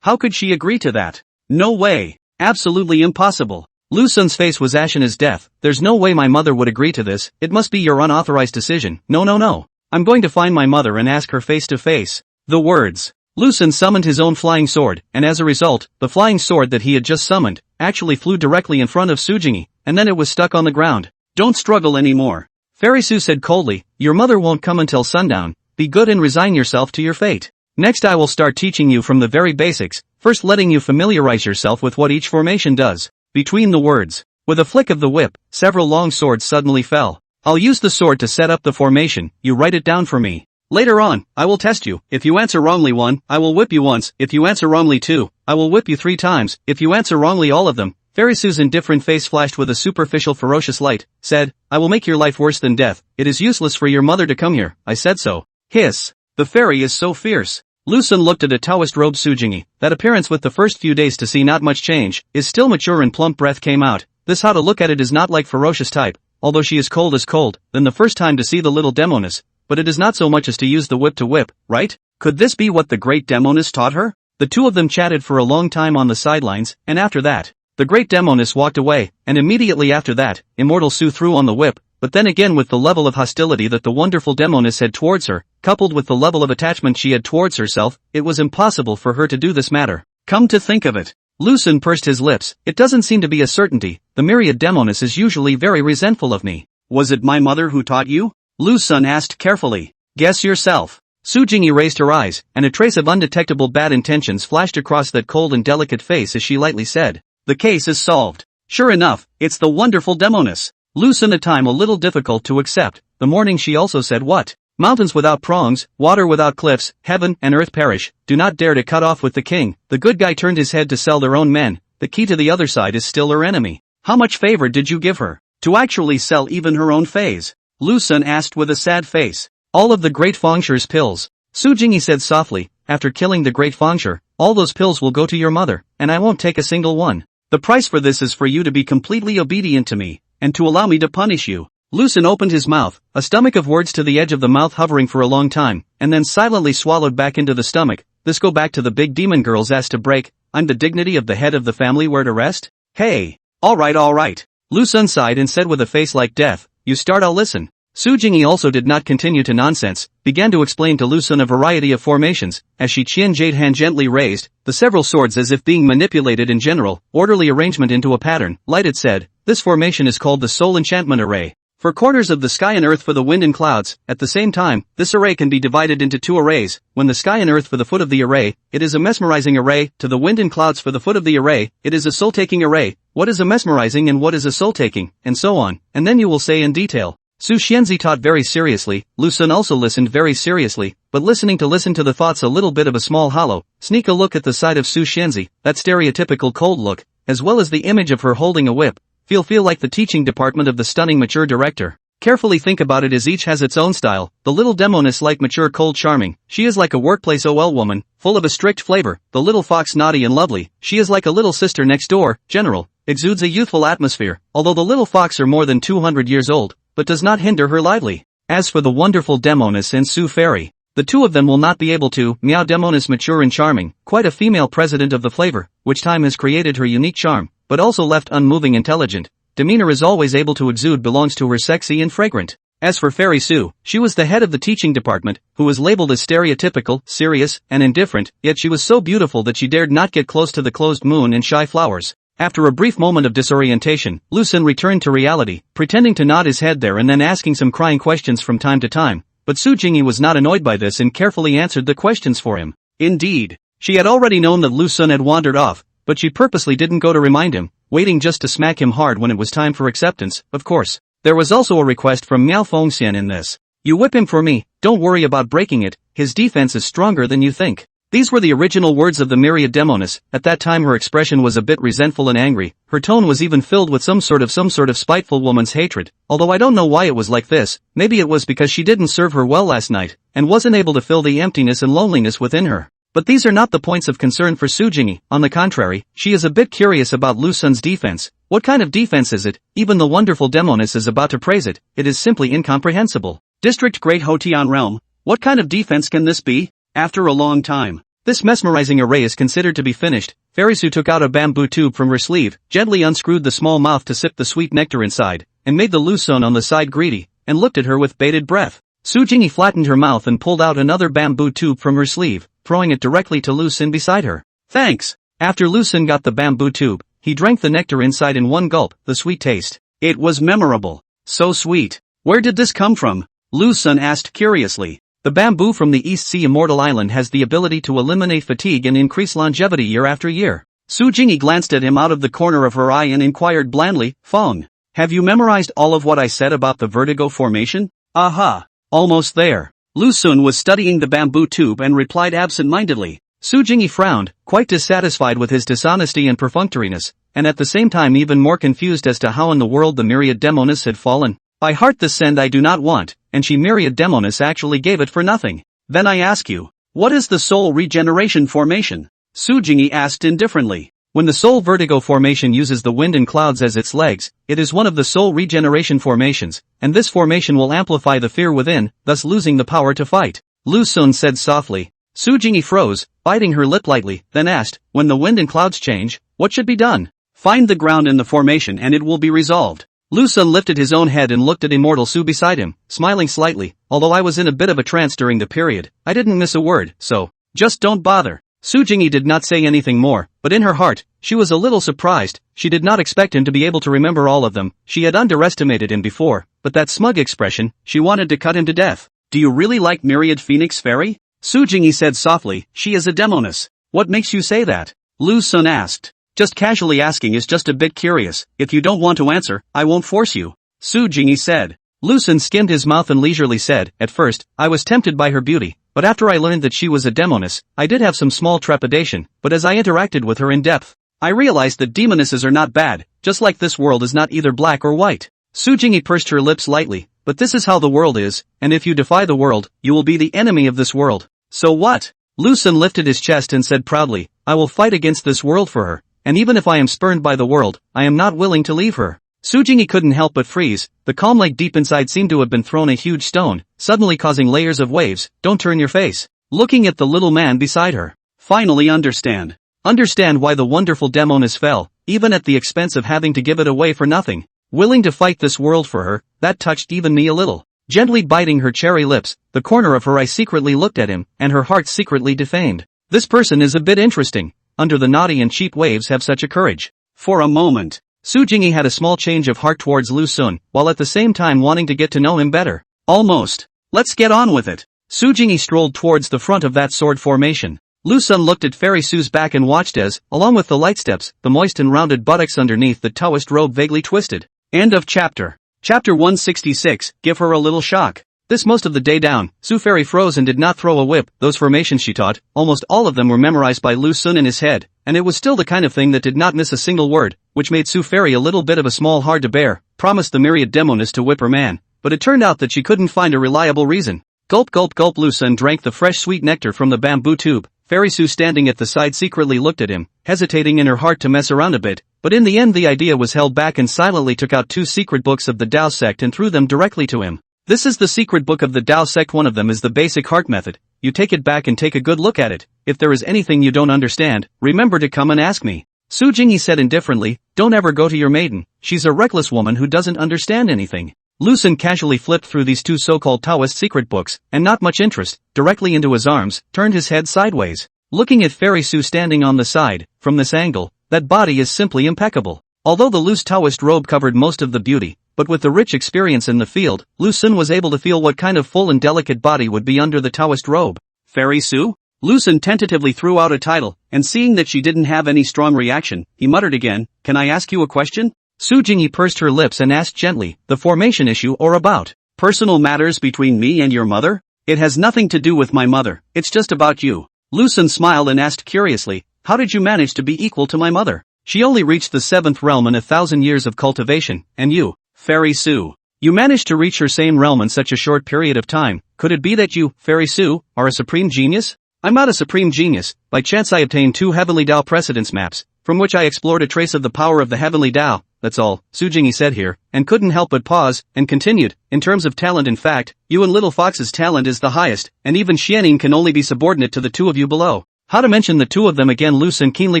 How could she agree to that? No way. Absolutely impossible. Lu Sun's face was ashen as death. "There's no way my mother would agree to this, it must be your unauthorized decision. No. I'm going to find my mother and ask her face to face." The words. Lu Sun summoned his own flying sword, and as a result, the flying sword that he had just summoned, actually flew directly in front of Su Jingyi, and then it was stuck on the ground. "Don't struggle anymore." Fairy Su said coldly, "Your mother won't come until sundown. Be good and resign yourself to your fate. Next I will start teaching you from the very basics, first letting you familiarize yourself with what each formation does." Between the words, with a flick of the whip, several long swords suddenly fell. "I'll use the sword to set up the formation, you write it down for me. Later on, I will test you. If you answer wrongly 1, I will whip you once. If you answer wrongly 2, I will whip you 3 times. If you answer wrongly all of them." Fairy Su's indifferent face flashed with a superficial ferocious light, said, "I will make your life worse than death. It is useless for your mother to come here, I said so." Hiss. The fairy is so fierce. Lu Sun looked at a Taoist robed Su Jingyi. That appearance with the first few days to see not much change, is still mature and plump breath came out. This how to look at it is not like ferocious type, although she is cold as cold, than the first time to see the little Demoness, but it is not so much as to use the whip to whip, right? Could this be what the great Demoness taught her? The two of them chatted for a long time on the sidelines, and after that, the great Demoness walked away, and immediately after that, Immortal Su threw on the whip, but then again with the level of hostility that the wonderful Demoness had towards her, coupled with the level of attachment she had towards herself, it was impossible for her to do this matter. Come to think of it. Lu Xun pursed his lips. It doesn't seem to be a certainty. The myriad Demoness is usually very resentful of me. Was it my mother who taught you? Lu Xun asked carefully. Guess yourself. Su Jingyi raised her eyes, and a trace of undetectable bad intentions flashed across that cold and delicate face as she lightly said, "The case is solved. Sure enough, it's the wonderful Demoness." Lu Xun, a time a little difficult to accept. The morning she also said what? Mountains without prongs, water without cliffs, heaven and earth perish, do not dare to cut off with the king. The good guy turned his head to sell their own men, the key to the other side is still her enemy. How much favor did you give her? To actually sell even her own phase? Lu Xun asked with a sad face. All of the great Fengsher's pills. Su Jingyi said softly, after killing the great Fengsher, all those pills will go to your mother, and I won't take a single one. The price for this is for you to be completely obedient to me, and to allow me to punish you. Lu Xun opened his mouth, a stomach of words to the edge of the mouth hovering for a long time, and then silently swallowed back into the stomach. This go back to the big demon girl's ass to break. I'm the dignity of the head of the family where to rest? Hey. Alright. Lu Xun sighed and said with a face like death, you start, I'll listen. Su Jingyi also did not continue to nonsense, began to explain to Lu Xun a variety of formations, as she Qian Jade hand gently raised, the several swords as if being manipulated in general, orderly arrangement into a pattern, lighted said, this formation is called the Soul Enchantment Array. For corners of the sky and earth for the wind and clouds, at the same time, this array can be divided into two arrays, when the sky and earth for the foot of the array, it is a mesmerizing array, to the wind and clouds for the foot of the array, it is a soul-taking array, what is a mesmerizing and what is a soul-taking, and so on, and then you will say in detail. Su Xianzi taught very seriously, Lu Xun also listened very seriously, but listening to the thoughts a little bit of a small hollow, sneak a look at the side of Su Xianzi, that stereotypical cold look, as well as the image of her holding a whip, feel like the teaching department of the stunning mature director. Carefully think about it as each has its own style, the little Demoness like mature cold charming, she is like a workplace OL woman, full of a strict flavor, the little fox naughty and lovely, she is like a little sister next door, general, exudes a youthful atmosphere, although the little fox are more than 200 years old, but does not hinder her lively. As for the wonderful Demoness and Su Fairy, the two of them will not be able to, meow Demoness mature and charming, quite a female president of the flavor, which time has created her unique charm, but also left unmoving intelligent. Demeanor is always able to exude belongs to her sexy and fragrant. As for Fairy Su, she was the head of the teaching department, who was labeled as stereotypical, serious, and indifferent, yet she was so beautiful that she dared not get close to the closed moon and shy flowers. After a brief moment of disorientation, Lu Xun returned to reality, pretending to nod his head there and then asking some crying questions from time to time, but Su Jingyi was not annoyed by this and carefully answered the questions for him. Indeed, she had already known that Lu Xun had wandered off, but she purposely didn't go to remind him, waiting just to smack him hard when it was time for acceptance, of course. There was also a request from Miao Fengxian in this. You whip him for me, don't worry about breaking it, his defense is stronger than you think. These were the original words of the myriad Demoness. At that time her expression was a bit resentful and angry, her tone was even filled with some sort of spiteful woman's hatred, although I don't know why it was like this, maybe it was because she didn't serve her well last night, and wasn't able to fill the emptiness and loneliness within her. But these are not the points of concern for Su Jingyi, on the contrary, she is a bit curious about Lu Xun's defense. What kind of defense is it? Even the wonderful Demoness is about to praise it, it is simply incomprehensible. District Great Hotian Realm, what kind of defense can this be? After a long time, this mesmerizing array is considered to be finished. Fairy Su took out a bamboo tube from her sleeve, gently unscrewed the small mouth to sip the sweet nectar inside, and made the Lu Xun on the side greedy, and looked at her with bated breath. Su Jingyi flattened her mouth and pulled out another bamboo tube from her sleeve, throwing it directly to Lu Xun beside her. Thanks! After Lu Xun got the bamboo tube, he drank the nectar inside in one gulp, the sweet taste. It was memorable. So sweet. Where did this come from? Lu Xun asked curiously. The bamboo from the East Sea Immortal Island has the ability to eliminate fatigue and increase longevity year after year. Su Jingyi glanced at him out of the corner of her eye and inquired blandly, Feng, have you memorized all of what I said about the vertigo formation? Aha! Almost there. Lu Xun was studying the bamboo tube and replied absent-mindedly. Su Jingyi frowned, quite dissatisfied with his dishonesty and perfunctoriness, and at the same time even more confused as to how in the world the myriad Demoness had fallen. By heart this send I do not want, and she myriad Demoness actually gave it for nothing. Then I ask you, what is the soul regeneration formation? Su Jingyi asked indifferently. When the soul vertigo formation uses the wind and clouds as its legs, it is one of the soul regeneration formations, and this formation will amplify the fear within, thus losing the power to fight. Lu Xun said softly. Su Jingyi froze, biting her lip lightly, then asked, when the wind and clouds change, what should be done? Find the ground in the formation and it will be resolved. Lu Sun lifted his own head and looked at Immortal Su beside him, smiling slightly. Although I was in a bit of a trance during the period, I didn't miss a word, so just don't bother. Su Jingyi did not say anything more, but in her heart, she was a little surprised. She did not expect him to be able to remember all of them. She had underestimated him before, but that smug expression, she wanted to cut him to death. Do you really like Myriad Phoenix Fairy? Su Jingyi said softly. She is a Demoness. What makes you say that? Lu Sun asked. Just casually asking is just a bit curious. If you don't want to answer, I won't force you. Su Jingyi said. Lu Sun skimmed his mouth and leisurely said, at first, I was tempted by her beauty, but after I learned that she was a Demoness, I did have some small trepidation, but as I interacted with her in depth, I realized that Demonesses are not bad, just like this world is not either black or white. Su Jingyi pursed her lips lightly, but this is how the world is, and if you defy the world, you will be the enemy of this world. So what? Lu Sun lifted his chest and said proudly, I will fight against this world for her, and even if I am spurned by the world, I am not willing to leave her. Su Jingyi couldn't help but freeze. The calm lake deep inside seemed to have been thrown a huge stone, suddenly causing layers of waves. Don't turn your face. Looking at the little man beside her. Finally understand. Understand why the wonderful Demoness fell, even at the expense of having to give it away for nothing. Willing to fight this world for her, that touched even me a little. Gently biting her cherry lips, the corner of her eye secretly looked at him, and her heart secretly defamed. This person is a bit interesting. Under the naughty and cheap waves have such a courage. For a moment, Su Jingyi had a small change of heart towards Lu Sun, while at the same time wanting to get to know him better. Almost. Let's get on with it. Su Jingyi strolled towards the front of that sword formation. Lu Sun looked at Fairy Su's back and watched as, along with the light steps, the moist and rounded buttocks underneath the Taoist robe vaguely twisted. End of chapter. Chapter 166, give her a little shock. This most of the day down, Su Fairy froze and did not throw a whip. Those formations she taught, almost all of them were memorized by Lu Sun in his head, and it was still the kind of thing that did not miss a single word, which made Su Fairy a little bit of a small hard to bear. Promised the Myriad Demoness to whip her man, but it turned out that she couldn't find a reliable reason. Gulp gulp gulp. Lu Sun drank the fresh sweet nectar from the bamboo tube. Fairy Su standing at the side secretly looked at him, hesitating in her heart to mess around a bit, but in the end the idea was held back and silently took out 2 secret books of the Tao sect and threw them directly to him. This is the secret book of the Tao sect. One of them is the basic heart method. You take it back and take a good look at it. If there is anything you don't understand, remember to come and ask me. Su Jingyi said indifferently, don't ever go to your maiden. She's a reckless woman who doesn't understand anything. Lu Sun casually flipped through these 2 so-called Taoist secret books, and not much interest, directly into his arms, turned his head sideways. Looking at Fairy Su standing on the side, from this angle, that body is simply impeccable. Although the loose Taoist robe covered most of the beauty, but with the rich experience in the field, Lu Sun was able to feel what kind of full and delicate body would be under the Taoist robe. Fairy Su? Lu Sun tentatively threw out a title, and seeing that she didn't have any strong reaction, he muttered again, can I ask you a question? Su Jingyi pursed her lips and asked gently, the formation issue or about personal matters between me and your mother? It has nothing to do with my mother, it's just about you. Lu Sun smiled and asked curiously, how did you manage to be equal to my mother? She only reached the 7th realm in 1,000 years of cultivation, and you, Fairy Su, you managed to reach her same realm in such a short period of time. Could it be that you, Fairy Su, are a supreme genius? I'm not a supreme genius. By chance I obtained 2 heavenly Tao precedence maps, from which I explored a trace of the power of the heavenly Tao. That's all, Su Jingyi said here, and couldn't help but pause, and continued, in terms of talent in fact, you and Little Fox's talent is the highest, and even Xianing can only be subordinate to the 2 of you below. How to mention the 2 of them again? Lu Sun keenly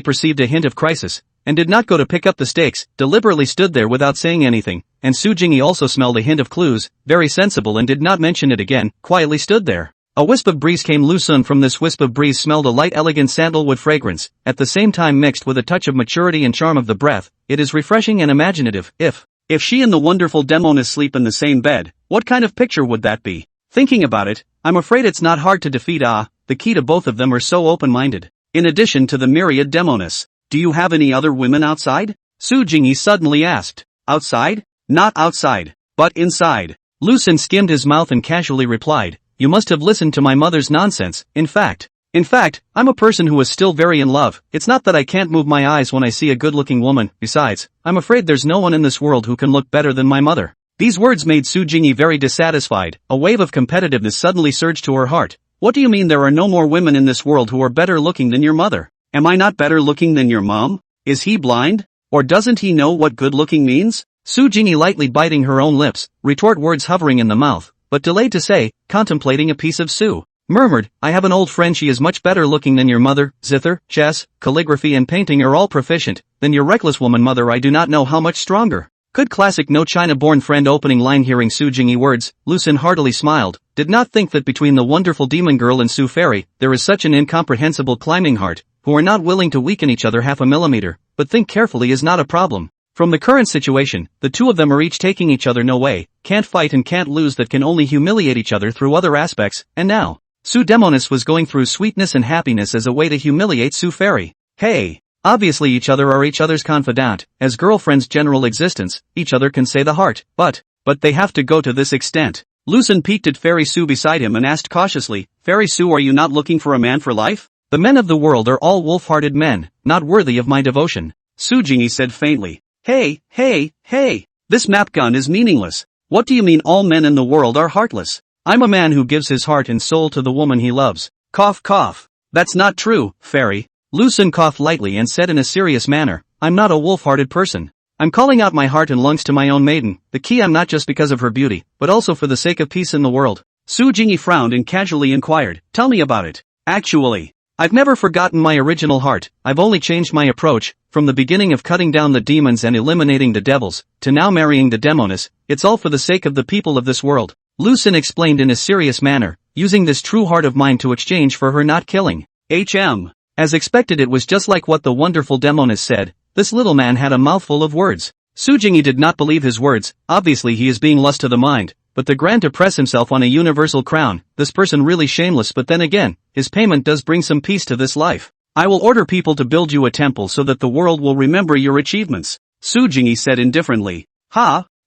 perceived a hint of crisis, and did not go to pick up the stakes, deliberately stood there without saying anything, and Su Jingyi also smelled a hint of clues, very sensible and did not mention it again, quietly stood there. A wisp of breeze came. Lu Sun from this wisp of breeze smelled a light elegant sandalwood fragrance, at the same time mixed with a touch of maturity and charm of the breath. It is refreshing and imaginative. If she and the wonderful Demoness sleep in the same bed, what kind of picture would that be? Thinking about it, I'm afraid it's not hard to defeat. The key to both of them are so open-minded. In addition to the Myriad Demoness, do you have any other women outside? Su Jingyi suddenly asked. Outside? Not outside, but inside. Lu Sun skimmed his mouth and casually replied, you must have listened to my mother's nonsense. In fact, I'm a person who is still very in love. It's not that I can't move my eyes when I see a good-looking woman. Besides, I'm afraid there's no one in this world who can look better than my mother. These words made Su Jingyi very dissatisfied. A wave of competitiveness suddenly surged to her heart. What do you mean there are no more women in this world who are better looking than your mother? Am I not better looking than your mom? Is he blind? Or doesn't he know what good looking means? Su Jingyi lightly biting her own lips, retort words hovering in the mouth, but delayed to say, contemplating a piece of Su. Murmured, I have an old friend. She is much better looking than your mother. Zither, chess, calligraphy and painting are all proficient. Than your reckless woman mother. I do not know how much stronger. Good classic no China-born friend opening line. Hearing Su Jingyi words, Lucen heartily smiled, did not think that between the wonderful demon girl and Su Fairy, there is such an incomprehensible climbing heart, who are not willing to weaken each other half a millimeter, but think carefully is not a problem. From the current situation, the two of them are each taking each other no way, can't fight and can't lose, that can only humiliate each other through other aspects, and now, Su Demoness was going through sweetness and happiness as a way to humiliate Su Fairy. Hey! Obviously each other are each other's confidant, as girlfriends' general existence, each other can say the heart, but they have to go to this extent. Lucen peeked at Fairy Su beside him and asked cautiously, Fairy Su, are you not looking for a man for life? The men of the world are all wolf-hearted men, not worthy of my devotion. Su Jingyi said faintly. Hey, this map gun is meaningless. What do you mean all men in the world are heartless? I'm a man who gives his heart and soul to the woman he loves. Cough cough. That's not true, Fairy. Lucen coughed lightly and said in a serious manner, I'm not a wolf-hearted person. I'm calling out my heart and lungs to my own maiden, the key. I'm not just because of her beauty, but also for the sake of peace in the world. Su Jingyi frowned and casually inquired, tell me about it. Actually, I've never forgotten my original heart, I've only changed my approach, from the beginning of cutting down the demons and eliminating the devils, to now marrying the Demoness, it's all for the sake of the people of this world. Lucen explained in a serious manner, using this true heart of mine to exchange for her not killing. As expected, it was just like what the wonderful Demoness said, this little man had a mouthful of words. Su Jingyi did not believe his words, obviously he is being lust to the mind, but the grand to press himself on a universal crown, this person really shameless, but then again, his payment does bring some peace to this life. I will order people to build you a temple so that the world will remember your achievements. Su Jingyi said indifferently.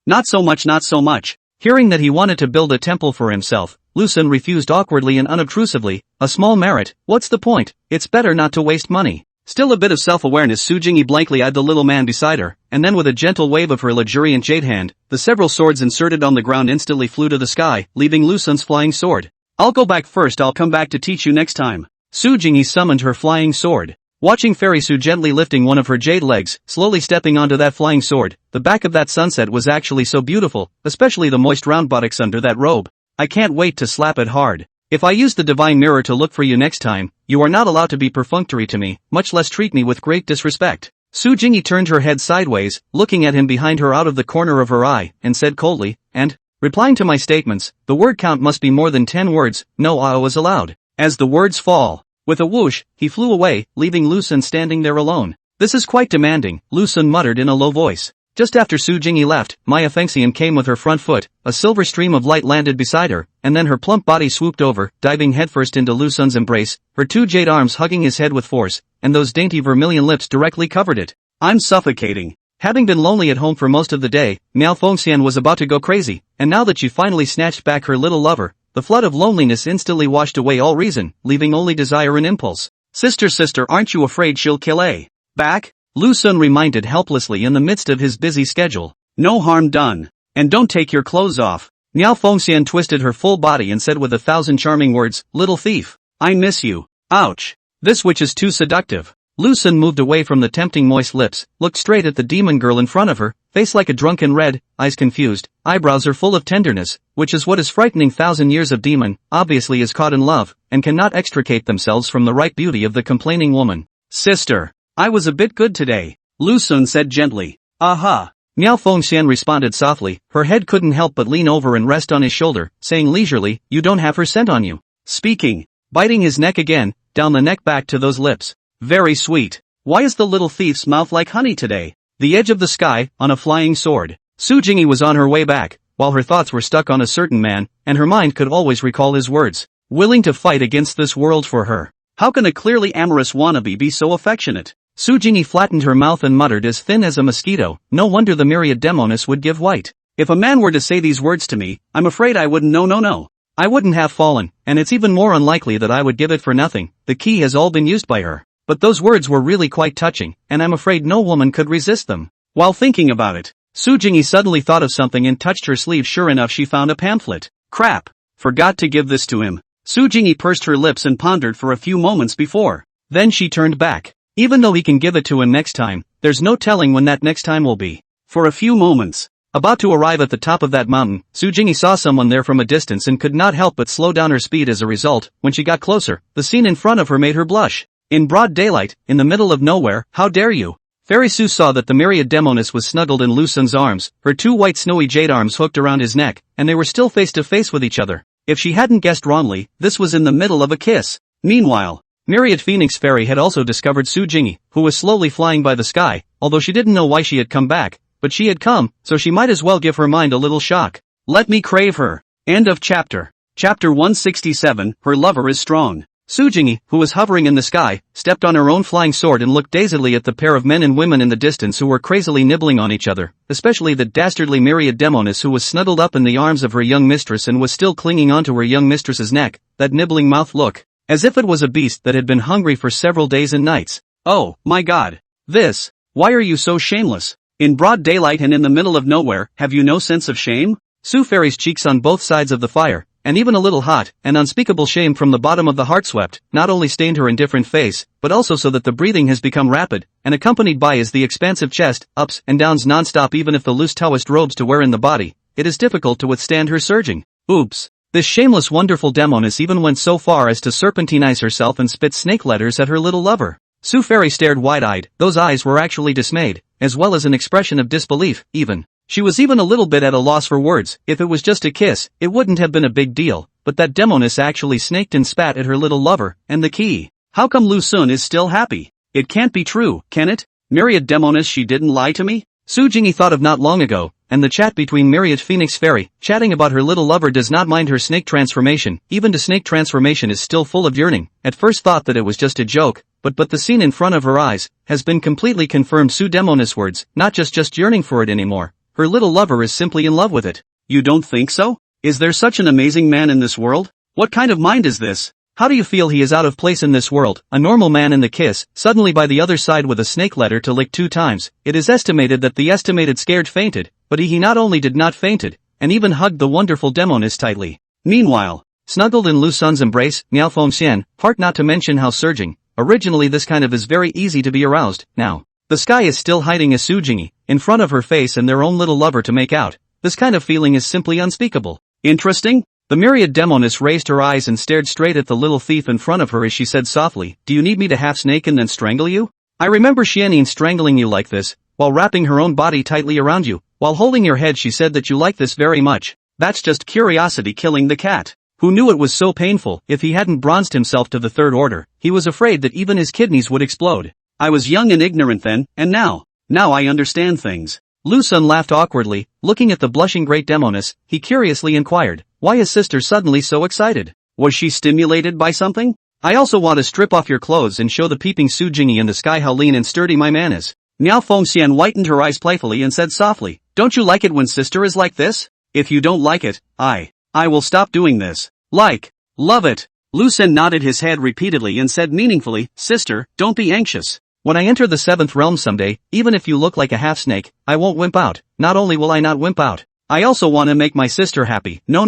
Not so much. Hearing that he wanted to build a temple for himself, Lucen refused awkwardly and unobtrusively, a small merit, what's the point, it's better not to waste money. Still a bit of self-awareness, Su Jingyi blankly eyed the little man beside her, and then with a gentle wave of her luxuriant jade hand, the several swords inserted on the ground instantly flew to the sky, leaving Lucen's flying sword. I'll go back first, I'll come back to teach you next time. Su Jingyi summoned her flying sword. Watching Fairy Su gently lifting one of her jade legs, slowly stepping onto that flying sword, the back of that sunset was actually so beautiful, especially the moist round buttocks under that robe. I can't wait to slap it hard. If I use the divine mirror to look for you next time, you are not allowed to be perfunctory to me, much less treat me with great disrespect. Su Jingyi turned her head sideways, looking at him behind her out of the corner of her eye, and said coldly, and, replying to my statements, the word count must be more than 10 words, no ah is allowed. As the words fall, with a whoosh, he flew away, leaving Lucen standing there alone. This is quite demanding, Lucen muttered in a low voice. Just after Su Jingyi left, Maya Fengxian came with her front foot, a silver stream of light landed beside her, and then her plump body swooped over, diving headfirst into Lucen's embrace, her two jade arms hugging his head with force, and those dainty vermilion lips directly covered it. I'm suffocating. Having been lonely at home for most of the day, Miao Fengxian was about to go crazy, and now that she finally snatched back her little lover, the flood of loneliness instantly washed away all reason, leaving only desire and impulse. Sister, aren't you afraid she'll kill a back? Lucen reminded helplessly in the midst of his busy schedule. No harm done. And don't take your clothes off. Miao Fengxian twisted her full body and said with 1,000 charming words, little thief. I miss you. Ouch. This witch is too seductive. Lucen moved away from the tempting moist lips, looked straight at the demon girl in front of her, face like a drunken red, eyes confused, eyebrows are full of tenderness, which is what is frightening. 1,000 years of demon, obviously is caught in love, and cannot extricate themselves from the ripe beauty of the complaining woman. Sister. I was a bit good today, Lucen said gently. Aha. Miao Fengxian responded softly, her head couldn't help but lean over and rest on his shoulder, saying leisurely, you don't have her scent on you. Speaking, biting his neck again, down the neck back to those lips. Very sweet. Why is the little thief's mouth like honey today? The edge of the sky, on a flying sword. Su Jingyi was on her way back, while her thoughts were stuck on a certain man, and her mind could always recall his words. Willing to fight against this world for her. How can a clearly amorous wannabe be so affectionate? Su Jingyi flattened her mouth and muttered as thin as a mosquito, no wonder the myriad Demoness would give white. If a man were to say these words to me, I'm afraid I wouldn't no. I wouldn't have fallen, and it's even more unlikely that I would give it for nothing, the key has all been used by her. But those words were really quite touching, and I'm afraid no woman could resist them. While thinking about it, Su Jingyi suddenly thought of something and touched her sleeve. Sure enough, she found a pamphlet. Crap. Forgot to give this to him. Su Jingyi pursed her lips and pondered for a few moments before. Then she turned back. Even though he can give it to him next time, there's no telling when that next time will be. For a few moments. About to arrive at the top of that mountain, Su Jingyi saw someone there from a distance and could not help but slow down her speed as a result. When she got closer, the scene in front of her made her blush. In broad daylight, in the middle of nowhere, how dare you? Fairy Su saw that the myriad Demoness was snuggled in Lu Sun's arms, her two white snowy jade arms hooked around his neck, and they were still face to face with each other. If she hadn't guessed wrongly, this was in the middle of a kiss. Meanwhile, Myriad Phoenix Fairy had also discovered Su Jingi, who was slowly flying by the sky, although she didn't know why she had come back, but she had come, so she might as well give her mind a little shock. Let me crave her. End of chapter. Chapter 167, Her Lover is Strong. Su Jingi, who was hovering in the sky, stepped on her own flying sword and looked dazedly at the pair of men and women in the distance who were crazily nibbling on each other, especially the dastardly Myriad Demoness who was snuggled up in the arms of her young mistress and was still clinging onto her young mistress's neck, that nibbling mouth look, as if it was a beast that had been hungry for several days and nights. Oh, my God. Why are you so shameless? In broad daylight and in the middle of nowhere, have you no sense of shame? Su Fairy's cheeks on both sides of the fire, and even a little hot, and unspeakable shame from the bottom of the heart swept, not only stained her indifferent face, but also so that the breathing has become rapid, and accompanied by is the expansive chest, ups and downs non-stop even if the loose Taoist robes to wear in the body, it is difficult to withstand her surging. Oops. This shameless wonderful Demoness even went so far as to serpentinize herself and spit snake letters at her little lover. Su Fairy stared wide-eyed, those eyes were actually dismayed, as well as an expression of disbelief, even. She was even a little bit at a loss for words. If it was just a kiss, it wouldn't have been a big deal, but that Demoness actually snaked and spat at her little lover, and the key. How come Lu Sun is still happy? It can't be true, can it? Myriad Demoness, she didn't lie to me? Su Jingi thought of not long ago, and the chat between Myriad Phoenix Fairy, chatting about her little lover does not mind her snake transformation, even the snake transformation is still full of yearning, at first thought that it was just a joke, but the scene in front of her eyes, has been completely confirmed. Su Demoness words, not just yearning for it anymore. Her little lover is simply in love with it. You don't think so? Is there such an amazing man in this world? What kind of mind is this? How do you feel he is out of place in this world? A normal man in the kiss, suddenly by the other side with a snake letter to lick 2 times. It is estimated that the estimated scared fainted, but he not only did not fainted, and even hugged the wonderful Demoness tightly. Meanwhile, snuggled in Lu Sun's embrace, Miao Fengxian, part not to mention how surging. Originally this kind of is very easy to be aroused, now. The sky is still hiding a Su Jingi, in front of her face and their own little lover to make out. This kind of feeling is simply unspeakable. Interesting? The myriad Demoness raised her eyes and stared straight at the little thief in front of her as she said softly, "Do you need me to half snake and then strangle you? I remember Xianyin strangling you like this, while wrapping her own body tightly around you, while holding your head. She said that you like this very much. That's just curiosity killing the cat. Who knew it was so painful? If he hadn't bronzed himself to the 3rd order, he was afraid that even his kidneys would explode. I was young and ignorant then, and now I understand things." Lu Sun laughed awkwardly, looking at the blushing great Demoness. He curiously inquired, why his sister suddenly so excited? Was she stimulated by something? I also want to strip off your clothes and show the peeping Su Jingi in the sky how lean and sturdy my man is. Miao Fengxian whitened her eyes playfully and said softly, "Don't you like it when sister is like this? If you don't like it, I will stop doing this. Love it." Lu Sun nodded his head repeatedly and said meaningfully, "Sister, don't be anxious. When I enter the 7th realm someday, even if you look like a half snake, I won't wimp out. Not only will I not wimp out, I also want to make my sister happy. No.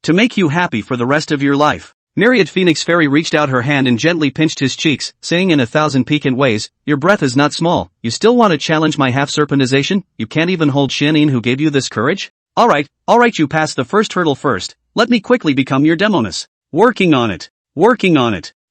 To make you happy for the rest of your life." Myriad Phoenix Fairy reached out her hand and gently pinched his cheeks, saying in 1,000 piquant ways, "Your breath is not small. You still want to challenge my half-serpentization? You can't even hold Xianyin who gave you this courage? Alright, you passed the first hurdle first. Let me quickly become your Demoness. Working on it.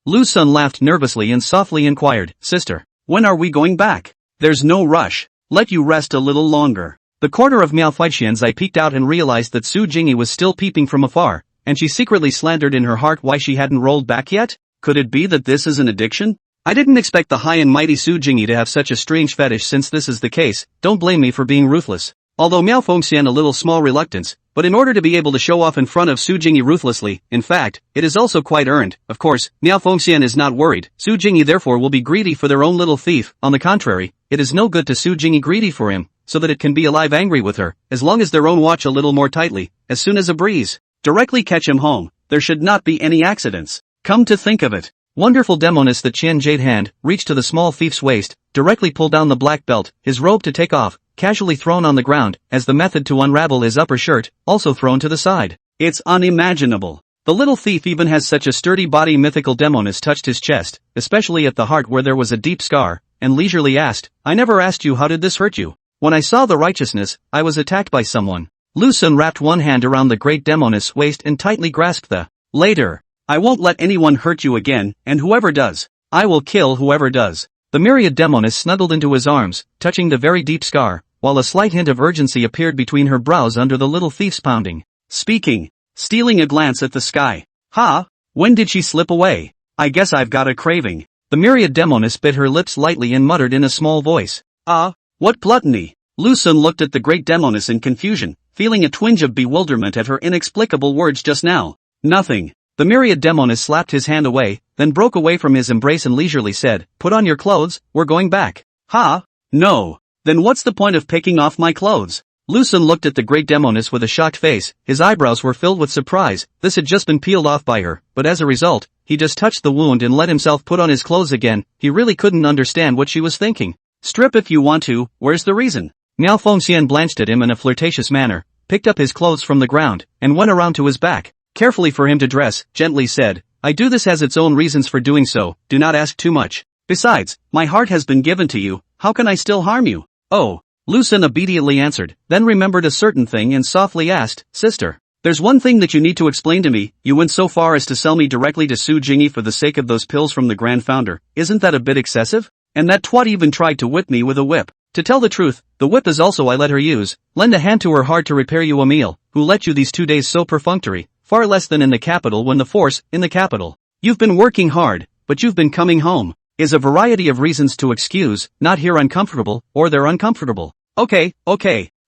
Lu Sun laughed nervously and softly inquired, "Sister, when are we going back? There's no rush. Let you rest a little longer." The corner of Miao Fengxian's eye peeked out and realized that Su Jingi was still peeping from afar, and she secretly slandered in her heart why she hadn't rolled back yet. Could it be that this is an addiction? I didn't expect the high and mighty Su Jingi to have such a strange fetish. Since this is the case, don't blame me for being ruthless. Although Miao Fengxian a little small reluctance, but in order to be able to show off in front of Su Jingi ruthlessly, in fact, it is also quite earned. Of course, Miao Fengxian is not worried. Su Jingi therefore will be greedy for their own little thief. On the contrary, it is no good to Su Jingi greedy for him, so that it can be alive angry with her, as long as their own watch a little more tightly, as soon as a breeze directly catch him home, there should not be any accidents. Come to think of it, wonderful Demoness, the Qian jade hand reached to the small thief's waist, directly pulled down the black belt, his robe to take off, casually thrown on the ground, as the method to unravel his upper shirt, also thrown to the side. It's unimaginable. The little thief even has such a sturdy body. Mythical Demoness touched his chest, especially at the heart where there was a deep scar, and leisurely asked, "I never asked you how did this hurt you?" "When I saw the righteousness, I was attacked by someone." Lu Sun wrapped one hand around the great Demoness' waist and tightly grasped the later. "I won't let anyone hurt you again, and whoever does, I will kill whoever does." The myriad Demoness snuggled into his arms, touching the very deep scar, while a slight hint of urgency appeared between her brows under the little thief's pounding. Speaking. Stealing a glance at the sky. Ha! When did she slip away? I guess I've got a craving. The myriad Demoness bit her lips lightly and muttered in a small voice. What gluttony! Lu Xun looked at the great Demoness in confusion, feeling a twinge of bewilderment at her inexplicable words just now. Nothing. The myriad Demoness slapped his hand away, then broke away from his embrace and leisurely said, Put on your clothes, we're going back. Ha! No. Then what's the point of picking off my clothes? Lu Xun looked at the great Demoness with a shocked face, his eyebrows were filled with surprise. This had just been peeled off by her, but as a result, he just touched the wound and let himself put on his clothes again. He really couldn't understand what she was thinking. Strip if you want to, where's the reason? Miao Fengxian blanched at him in a flirtatious manner, picked up his clothes from the ground, and went around to his back. Carefully for him to dress, gently said, I do this has its own reasons for doing so, do not ask too much. Besides, my heart has been given to you, how can I still harm you? Oh. Lu Xun obediently answered, then remembered a certain thing and softly asked, Sister, there's one thing that you need to explain to me. You went so far as to sell me directly to Su Jingyi for the sake of those pills from the Grand Founder. Isn't that a bit excessive? And that twat even tried to whip me with a whip. To tell the truth, the whip is also I let her use. Lend a hand to her hard to repair you a meal. Who let you these 2 days so perfunctory? Far less than in the capital when the force, in the capital. You've been working hard, but you've been coming home. Is a variety of reasons to excuse, not here uncomfortable, or they're uncomfortable. Okay.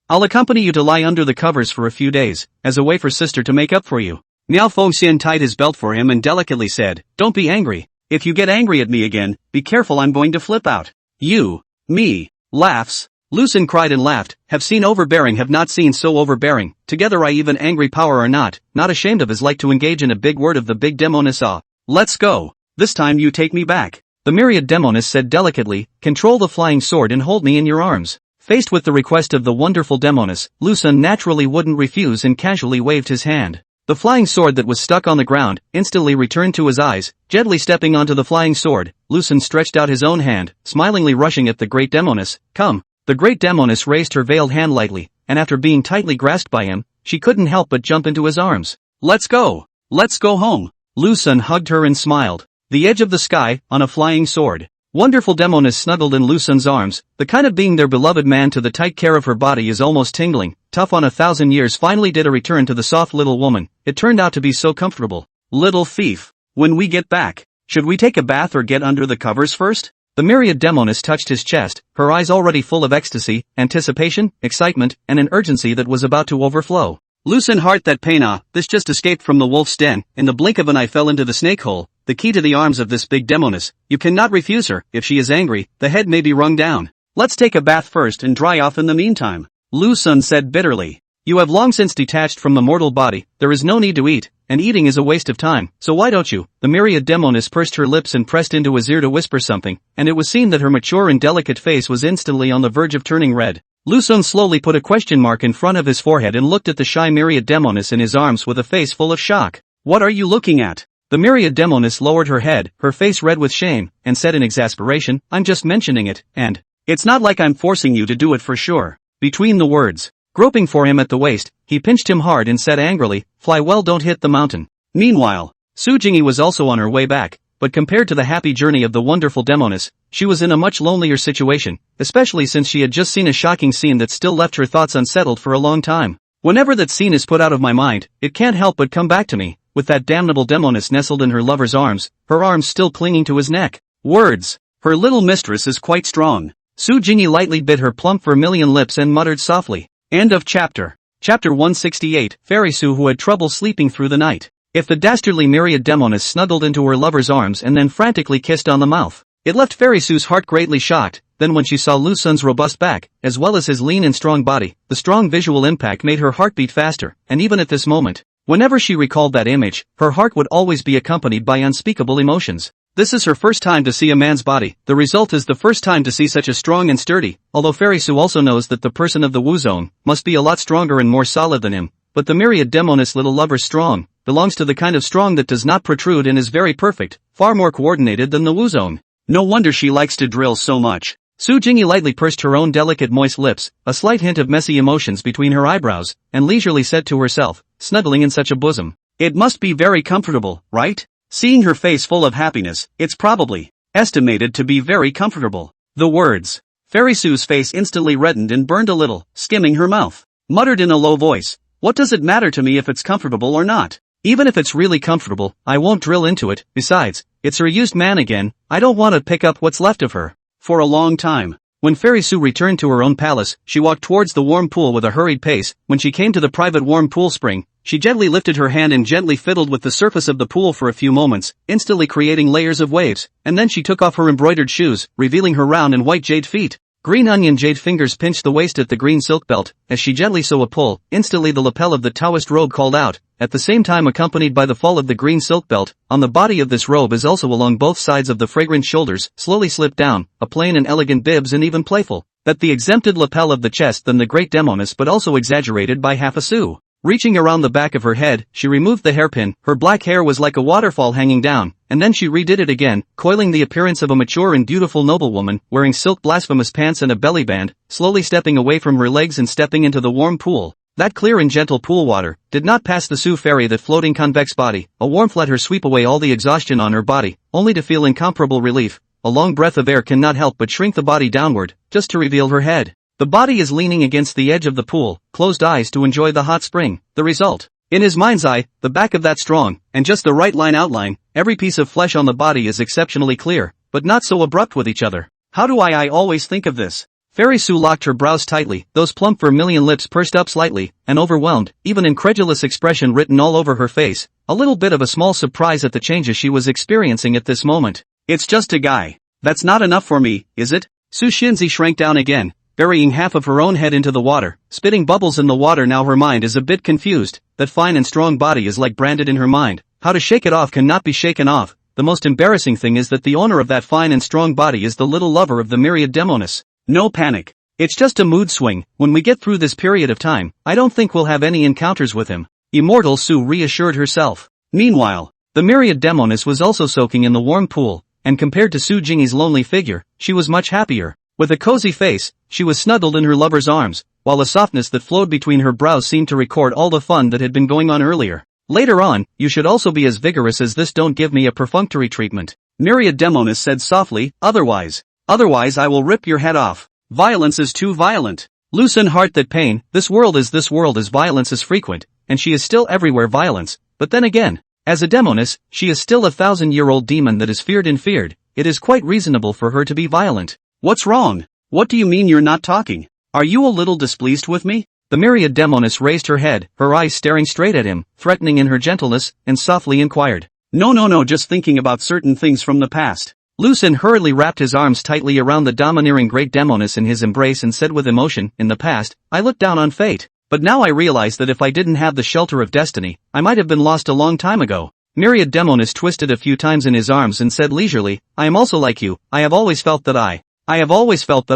I'll accompany you to lie under the covers for a few days, as a way for sister to make up for you. Miao Fengxian tied his belt for him and delicately said, Don't be angry. If you get angry at me again, be careful I'm going to flip out. You. Me. Laughs. Lu Xun cried and laughed, have seen overbearing have not seen so overbearing, together I even angry power or not ashamed of his like to engage in a big word of the big Demoness. Let's go. This time you take me back. The myriad Demoness said delicately, control the flying sword and hold me in your arms. Faced with the request of the wonderful Demoness, Lu Xun naturally wouldn't refuse and casually waved his hand. The flying sword that was stuck on the ground instantly returned to his eyes. Gently stepping onto the flying sword, Lu Xun stretched out his own hand, smilingly rushing at the great Demoness. Come. The great Demoness raised her veiled hand lightly, and after being tightly grasped by him, she couldn't help but jump into his arms. Let's go. Let's go home. Lu Xun hugged her and smiled. The edge of the sky, on a flying sword. Wonderful Demoness snuggled in Lu Xun's arms, the kind of being their beloved man to the tight care of her body is almost tingling. Tough on 1,000 years finally did a return to the soft little woman. It turned out to be so comfortable. Little thief. When we get back, should we take a bath or get under the covers first? The myriad Demoness touched his chest, her eyes already full of ecstasy, anticipation, excitement, and an urgency that was about to overflow. Lu Xun heart that pain this just escaped from the wolf's den. In the blink of an eye fell into the snake hole. The key to the arms of this big Demoness. You cannot refuse her. If she is angry, the head may be wrung down. Let's take a bath first and dry off in the meantime. Lu Xun said bitterly. You have long since detached from the mortal body, there is no need to eat, and eating is a waste of time, so why don't you? The myriad Demoness pursed her lips and pressed into his ear to whisper something, and it was seen that her mature and delicate face was instantly on the verge of turning red. Lu Xun slowly put a question mark in front of his forehead and looked at the shy myriad Demoness in his arms with a face full of shock. What are you looking at? The myriad Demoness lowered her head, her face red with shame, and said in exasperation, I'm just mentioning it, and it's not like I'm forcing you to do it for sure. Between the words, groping for him at the waist, he pinched him hard and said angrily, fly well don't hit the mountain. Meanwhile, Su Jingyi was also on her way back, but compared to the happy journey of the wonderful Demoness, she was in a much lonelier situation, especially since she had just seen a shocking scene that still left her thoughts unsettled for a long time. Whenever that scene is put out of my mind, it can't help but come back to me. With that damnable Demoness nestled in her lover's arms, her arms still clinging to his neck. Words. Her little mistress is quite strong. Su Jingyi lightly bit her plump vermilion lips and muttered softly. End of chapter. Chapter 168, Fairy Su who had trouble sleeping through the night. If the dastardly myriad Demoness snuggled into her lover's arms and then frantically kissed on the mouth, it left Fairy Su's heart greatly shocked. Then when she saw Lu Xun's robust back, as well as his lean and strong body, the strong visual impact made her heart beat faster, and even at this moment, whenever she recalled that image, her heart would always be accompanied by unspeakable emotions. This is her first time to see a man's body. The result is the first time to see such a strong and sturdy, although Fairy Su also knows that the person of the Wu Zone must be a lot stronger and more solid than him. But the myriad Demoness little lover strong, belongs to the kind of strong that does not protrude and is very perfect, far more coordinated than the Wu Zone. No wonder she likes to drill so much. Su Jingyi lightly pursed her own delicate moist lips, a slight hint of messy emotions between her eyebrows, and leisurely said to herself, snuggling in such a bosom, it must be very comfortable, right? Seeing her face full of happiness, it's probably estimated to be very comfortable. The words. Fairy Sue's face instantly reddened and burned a little, skimming her mouth. Muttered in a low voice, "What does it matter to me if it's comfortable or not? Even if it's really comfortable, I won't drill into it. Besides, it's her used man again. I don't want to pick up what's left of her." For a long time. When Fairy Sue returned to her own palace, she walked towards the warm pool with a hurried pace. When she came to the private warm pool spring, she gently lifted her hand and gently fiddled with the surface of the pool for a few moments, instantly creating layers of waves, and then she took off her embroidered shoes, revealing her round and white jade feet. Green onion jade fingers pinched the waist at the green silk belt, as she gently sew a pull. Instantly the lapel of the Taoist robe called out, at the same time accompanied by the fall of the green silk belt. On the body of this robe is also along both sides of the fragrant shoulders, slowly slipped down, a plain and elegant bibs and even playful, that the exempted lapel of the chest than the great Demoness but also exaggerated by half a sou. Reaching around the back of her head, she removed the hairpin. Her black hair was like a waterfall hanging down, and then she redid it again, coiling the appearance of a mature and beautiful noblewoman, wearing silk blasphemous pants and a belly band, slowly stepping away from her legs and stepping into the warm pool. That clear and gentle pool water did not pass the Sioux fairy that floating convex body. A warmth let her sweep away all the exhaustion on her body, only to feel incomparable relief. A long breath of air cannot help but shrink the body downward, just to reveal her head. The body is leaning against the edge of the pool, closed eyes to enjoy the hot spring. The result. In his mind's eye, the back of that strong, and just the right line outline, every piece of flesh on the body is exceptionally clear, but not so abrupt with each other. How do I always think of this? Fairy Sue locked her brows tightly, those plump vermilion lips pursed up slightly, an overwhelmed, even incredulous expression written all over her face, a little bit of a small surprise at the changes she was experiencing at this moment. It's just a guy. That's not enough for me, is it? Su Shinzi shrank down again, burying half of her own head into the water, spitting bubbles in the water. Now her mind is a bit confused. That fine and strong body is like branded in her mind. How to shake it off cannot be shaken off. The most embarrassing thing is that the owner of that fine and strong body is the little lover of the myriad Demoness. No panic. It's just a mood swing. When we get through this period of time, I don't think we'll have any encounters with him. Immortal Sue reassured herself. Meanwhile, the myriad Demoness was also soaking in the warm pool, and compared to Su Jingyi's lonely figure, she was much happier. With a cozy face, she was snuggled in her lover's arms, while the softness that flowed between her brows seemed to record all the fun that had been going on earlier. Later on, you should also be as vigorous as this. Don't give me a perfunctory treatment. Myriad Demoness said softly, otherwise I will rip your head off. Violence is too violent. Loosen heart that pain. This world is violence is frequent, and she is still everywhere violence. But then again, as a Demoness, she is still a 1,000-year-old demon that is feared and feared. It is quite reasonable for her to be violent. What's wrong? What do you mean you're not talking? Are you a little displeased with me? The myriad Demoness raised her head, her eyes staring straight at him, threatening in her gentleness, and softly inquired. No, just thinking about certain things from the past. Lucen hurriedly wrapped his arms tightly around the domineering great Demoness in his embrace and said with emotion, in the past, I looked down on fate. But now I realize that if I didn't have the shelter of destiny, I might have been lost a long time ago. Myriad Demoness twisted a few times in his arms and said leisurely, I am also like you. I have always felt that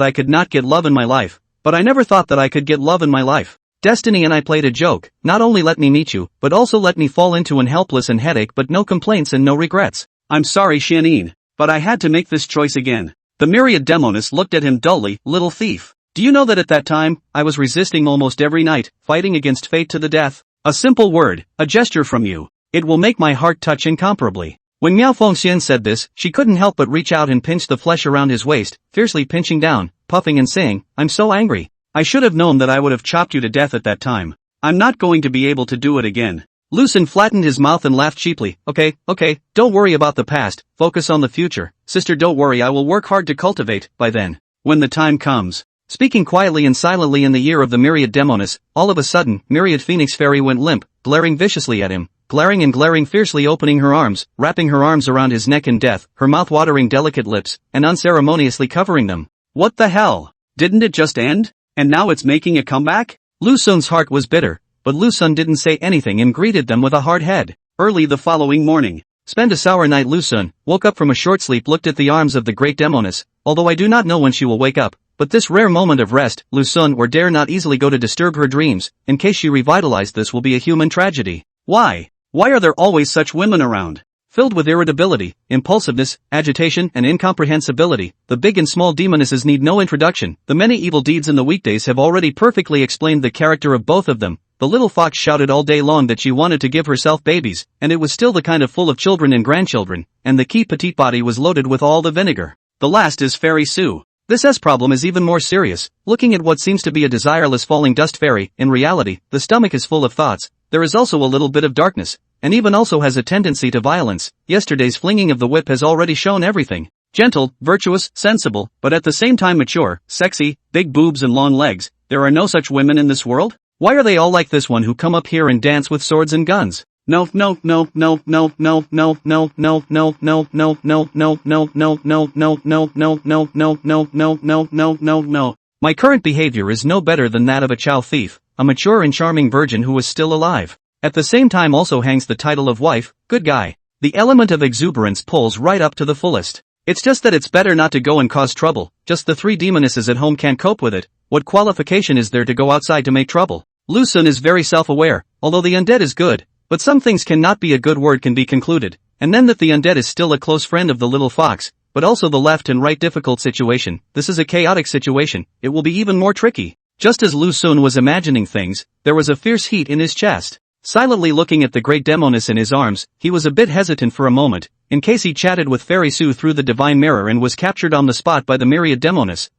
I could not get love in my life, but I never thought that I could get love in my life. Destiny and I played a joke. Not only let me meet you, but also let me fall into an helpless and headache, but no complaints and no regrets. I'm sorry, Xianyin, but I had to make this choice again. The myriad Demoness looked at him dully. Little thief. Do you know that at that time, I was resisting almost every night, fighting against fate to the death? A simple word, a gesture from you. It will make my heart touch incomparably. When Miao Fengxian said this, she couldn't help but reach out and pinch the flesh around his waist, fiercely pinching down, puffing and saying, I'm so angry. I should have known that I would have chopped you to death at that time. I'm not going to be able to do it again. Lucen flattened his mouth and laughed cheaply. Okay, don't worry about the past, focus on the future. Sister, don't worry, I will work hard to cultivate, by then. When the time comes. Speaking quietly and silently in the ear of the myriad Demoness, all of a sudden, myriad Phoenix Fairy went limp, glaring viciously at him. Glaring fiercely, opening her arms, wrapping her arms around his neck in death, her mouth-watering delicate lips, and unceremoniously covering them. What the hell? Didn't it just end? And now it's making a comeback? Lu Sun's heart was bitter, but Lu Sun didn't say anything and greeted them with a hard head. Early the following morning. Spent a sour night. Lu Sun woke up from a short sleep, looked at the arms of the great Demoness. Although I do not know when she will wake up, but this rare moment of rest, Lu Sun or dare not easily go to disturb her dreams, in case she revitalized this will be a human tragedy. Why are there always such women around? Filled with irritability, impulsiveness, agitation, and incomprehensibility, the big and small demonesses need no introduction. The many evil deeds in the weekdays have already perfectly explained the character of both of them. The little fox shouted all day long that she wanted to give herself babies, and it was still the kind of full of children and grandchildren, and the key petite body was loaded with all the vinegar. The last is Fairy Sue. This S problem is even more serious. Looking at what seems to be a desireless falling dust fairy, in reality, the stomach is full of thoughts. There is also a little bit of darkness, and even also has a tendency to violence. Yesterday's flinging of the whip has already shown everything. Gentle, virtuous, sensible, but at the same time mature, sexy, big boobs and long legs. There are no such women in this world? Why are they all like this one who come up here and dance with swords and guns? No. My current behavior is no better than that of a chow thief, a mature and charming virgin who is still alive. At the same time also hangs the title of wife, good guy. The element of exuberance pulls right up to the fullest. It's just that it's better not to go and cause trouble. Just the 3 demonesses at home can't cope with it. What qualification is there to go outside to make trouble? Lu Sun is very self-aware, although the undead is good, but some things cannot be a good word can be concluded, and then that the undead is still a close friend of the little fox, but also the left and right difficult situation. This is a chaotic situation, it will be even more tricky. Just as Lu Sun was imagining things, there was a fierce heat in his chest. Silently looking at the great Demoness in his arms, he was a bit hesitant for a moment, in case he chatted with Fairy Sue through the divine mirror and was captured on the spot by the myriad Demoness.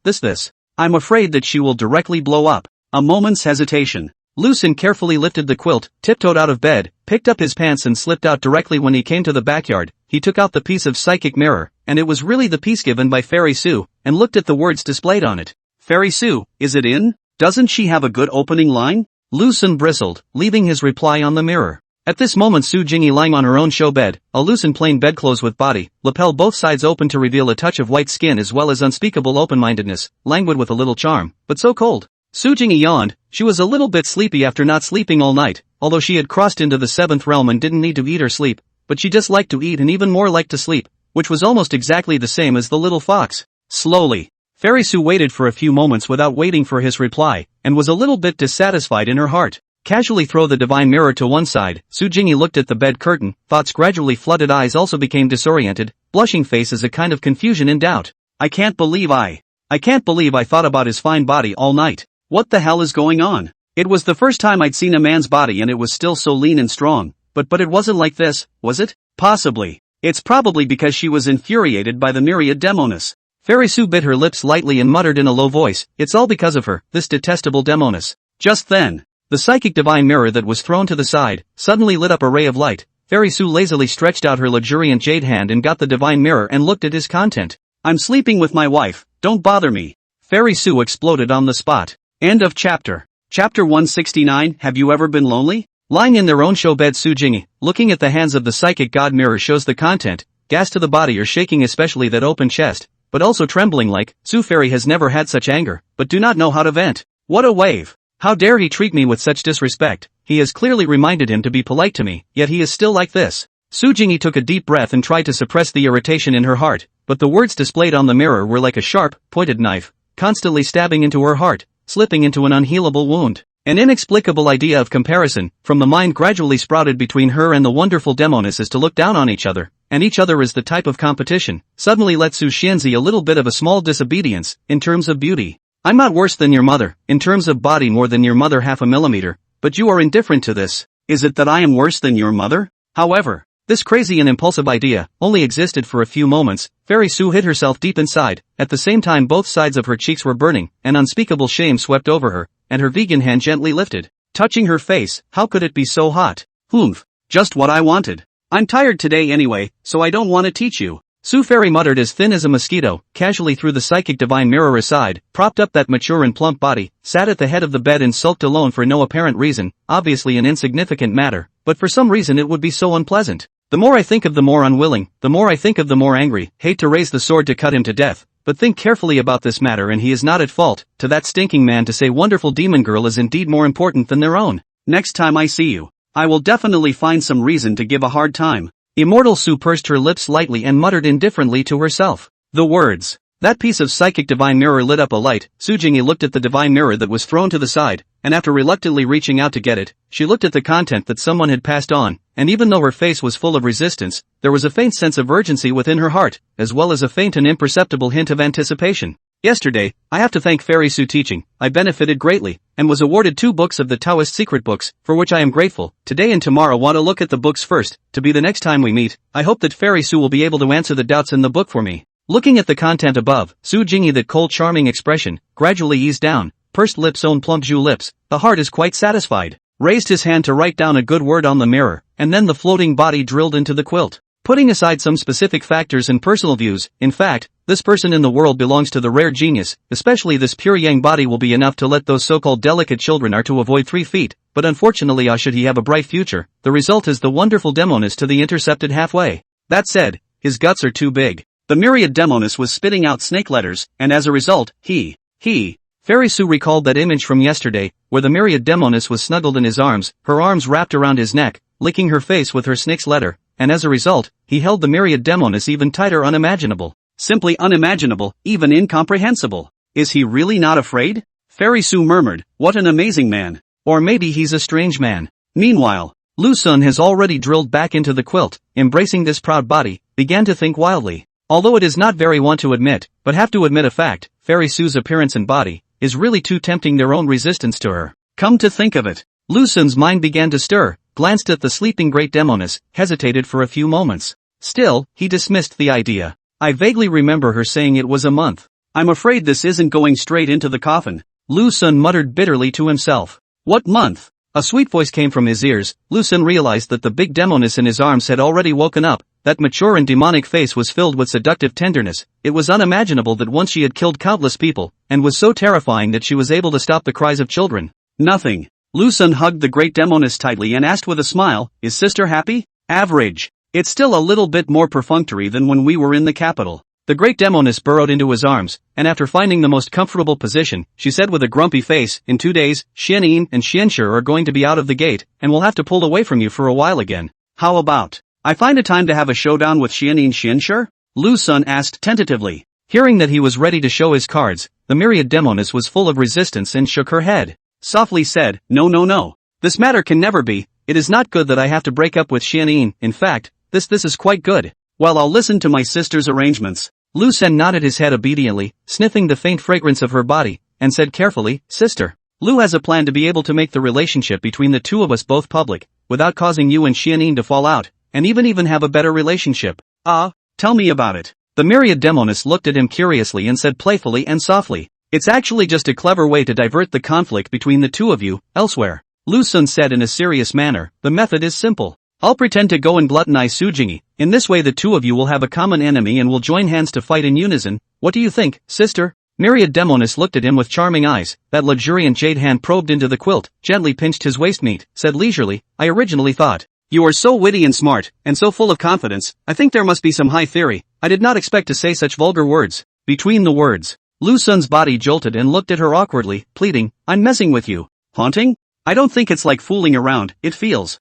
I'm afraid that she will directly blow up. A moment's hesitation. Lu Sun carefully lifted the quilt, tiptoed out of bed, picked up his pants and slipped out directly when he came to the backyard. He took out the piece of psychic mirror, and it was really the piece given by Fairy Sue, and looked at the words displayed on it. Fairy Sue, is it in? Doesn't she have a good opening line? Lu Sun bristled, leaving his reply on the mirror. At this moment Su Jingyi lying on her own show bed, a loosened plain bedclothes with body, lapel both sides open to reveal a touch of white skin as well as unspeakable open-mindedness, languid with a little charm, but so cold. Su Jingyi yawned. She was a little bit sleepy after not sleeping all night, although she had crossed into the 7th realm and didn't need to eat or sleep, but she just liked to eat and even more liked to sleep, which was almost exactly the same as the little fox. Slowly, Fairy Sue waited for a few moments without waiting for his reply, and was a little bit dissatisfied in her heart. Casually throw the divine mirror to one side, Su Jingyi looked at the bed curtain, thoughts gradually flooded, eyes also became disoriented, blushing face as a kind of confusion and doubt. I can't believe I thought about his fine body all night. What the hell is going on? It was the first time I'd seen a man's body and it was still so lean and strong, but it wasn't like this, was it? Possibly. It's probably because she was infuriated by the myriad Demoness. Fairy Sue bit her lips lightly and muttered in a low voice, it's all because of her, this detestable Demoness. Just then, the psychic divine mirror that was thrown to the side, suddenly lit up a ray of light. Fairy Sue lazily stretched out her luxuriant jade hand and got the divine mirror and looked at his content. I'm sleeping with my wife, don't bother me. Fairy Sue exploded on the spot. End of chapter. Chapter 169, Have you ever been lonely? Lying in their own show bed, Su Jingyi, looking at the hands of the psychic god mirror, shows the content, gas to the body or shaking, especially that open chest, but also trembling like, Su Fairy has never had such anger, but do not know how to vent. What a wave! How dare he treat me with such disrespect? He has clearly reminded him to be polite to me, yet he is still like this. Su Jingyi took a deep breath and tried to suppress the irritation in her heart, but the words displayed on the mirror were like a sharp, pointed knife, constantly stabbing into her heart, slipping into an unhealable wound. An inexplicable idea of comparison from the mind gradually sprouted between her and the wonderful Demoness as to look down on each other, and each other as the type of competition, suddenly let Su Xianzi a little bit of a small disobedience, in terms of beauty. I'm not worse than your mother, in terms of body more than your mother half a millimeter, but you are indifferent to this. Is it that I am worse than your mother? However, this crazy and impulsive idea only existed for a few moments. Fairy Sue hid herself deep inside. At the same time both sides of her cheeks were burning, and unspeakable shame swept over her, and her vegan hand gently lifted, touching her face. How could it be so hot? Humph, just what I wanted. I'm tired today anyway, so I don't want to teach you. Su Fairy muttered, as thin as a mosquito, casually threw the psychic divine mirror aside, propped up that mature and plump body, sat at the head of the bed and sulked alone for no apparent reason, obviously an insignificant matter, but for some reason it would be so unpleasant. The more I think of the more unwilling, the more I think of the more angry, hate to raise the sword to cut him to death, but think carefully about this matter and he is not at fault. To that stinking man to say wonderful demon girl is indeed more important than their own. Next time I see you, I will definitely find some reason to give a hard time. Immortal Su pursed her lips slightly and muttered indifferently to herself. The words. That piece of psychic divine mirror lit up a light. Su Jingyi looked at the divine mirror that was thrown to the side, and after reluctantly reaching out to get it, she looked at the content that someone had passed on, and even though her face was full of resistance, there was a faint sense of urgency within her heart, as well as a faint and imperceptible hint of anticipation. Yesterday, I have to thank Fairy Su teaching, I benefited greatly, and was awarded 2 books of the Taoist secret books, for which I am grateful. Today and tomorrow want to look at the books first, to be the next time we meet. I hope that Fairy Su will be able to answer the doubts in the book for me. Looking at the content above, Su Jingyi, that cold charming expression, gradually eased down, pursed lips own plump Ju lips, the heart is quite satisfied, raised his hand to write down a good word on the mirror, and then the floating body drilled into the quilt. Putting aside some specific factors and personal views, in fact, this person in the world belongs to the rare genius, especially this pure yang body will be enough to let those so-called delicate children are to avoid 3 feet, but unfortunately should he have a bright future, the result is the wonderful Demoness to the intercepted halfway. That said, his guts are too big. The myriad Demoness was spitting out snake letters, and as a result, Fairy Su recalled that image from yesterday, where the myriad Demoness was snuggled in his arms, her arms wrapped around his neck, licking her face with her snake's letter, and as a result, he held the myriad Demoness even tighter. Unimaginable. Simply unimaginable, even incomprehensible. Is he really not afraid? Fairy Su murmured, what an amazing man. Or maybe he's a strange man. Meanwhile, Lu Sun has already drilled back into the quilt, embracing this proud body, began to think wildly. Although it is not very want to admit, but have to admit a fact, Fairy Su's appearance and body, is really too tempting their own resistance to her. Come to think of it. Lu Sun's mind began to stir, glanced at the sleeping great Demoness, hesitated for a few moments. Still, he dismissed the idea. I vaguely remember her saying it was a month. I'm afraid this isn't going straight into the coffin. Lu Sun muttered bitterly to himself. What month? A sweet voice came from his ears. Lu Sun realized that the big Demoness in his arms had already woken up. That mature and demonic face was filled with seductive tenderness. It was unimaginable that once she had killed countless people, and was so terrifying that she was able to stop the cries of children. Nothing. Lu Sun hugged the great Demoness tightly and asked with a smile, is sister happy? Average. It's still a little bit more perfunctory than when we were in the capital. The great Demoness burrowed into his arms, and after finding the most comfortable position, she said with a grumpy face, in 2 days, Xianyin and Xianshi are going to be out of the gate, and we'll have to pull away from you for a while again. How about I find a time to have a showdown with Xianyin Xianshi? Lu Sun asked tentatively. Hearing that he was ready to show his cards, the myriad Demoness was full of resistance and shook her head. Softly said, no. This matter can never be. It is not good that I have to break up with Xianyin. In fact, this is quite good. Well, I'll listen to my sister's arrangements. Lu Sun nodded his head obediently, sniffing the faint fragrance of her body, and said carefully, sister, Lu has a plan to be able to make the relationship between the two of us both public, without causing you and Xianyin to fall out, and even have a better relationship. Tell me about it. The myriad Demoness looked at him curiously and said playfully and softly, it's actually just a clever way to divert the conflict between the two of you, elsewhere. Lu Sun said in a serious manner, the method is simple. I'll pretend to go and gluttonize Su Jingyi. In this way the two of you will have a common enemy and will join hands to fight in unison. What do you think, sister? Myriad Demoness looked at him with charming eyes. That luxuriant jade hand probed into the quilt, gently pinched his waist meat, said leisurely, I originally thought, you are so witty and smart, and so full of confidence, I think there must be some high theory. I did not expect to say such vulgar words. Between the words, Lu Sun's body jolted and looked at her awkwardly, pleading, I'm messing with you. Haunting? I don't think it's like fooling around, it feels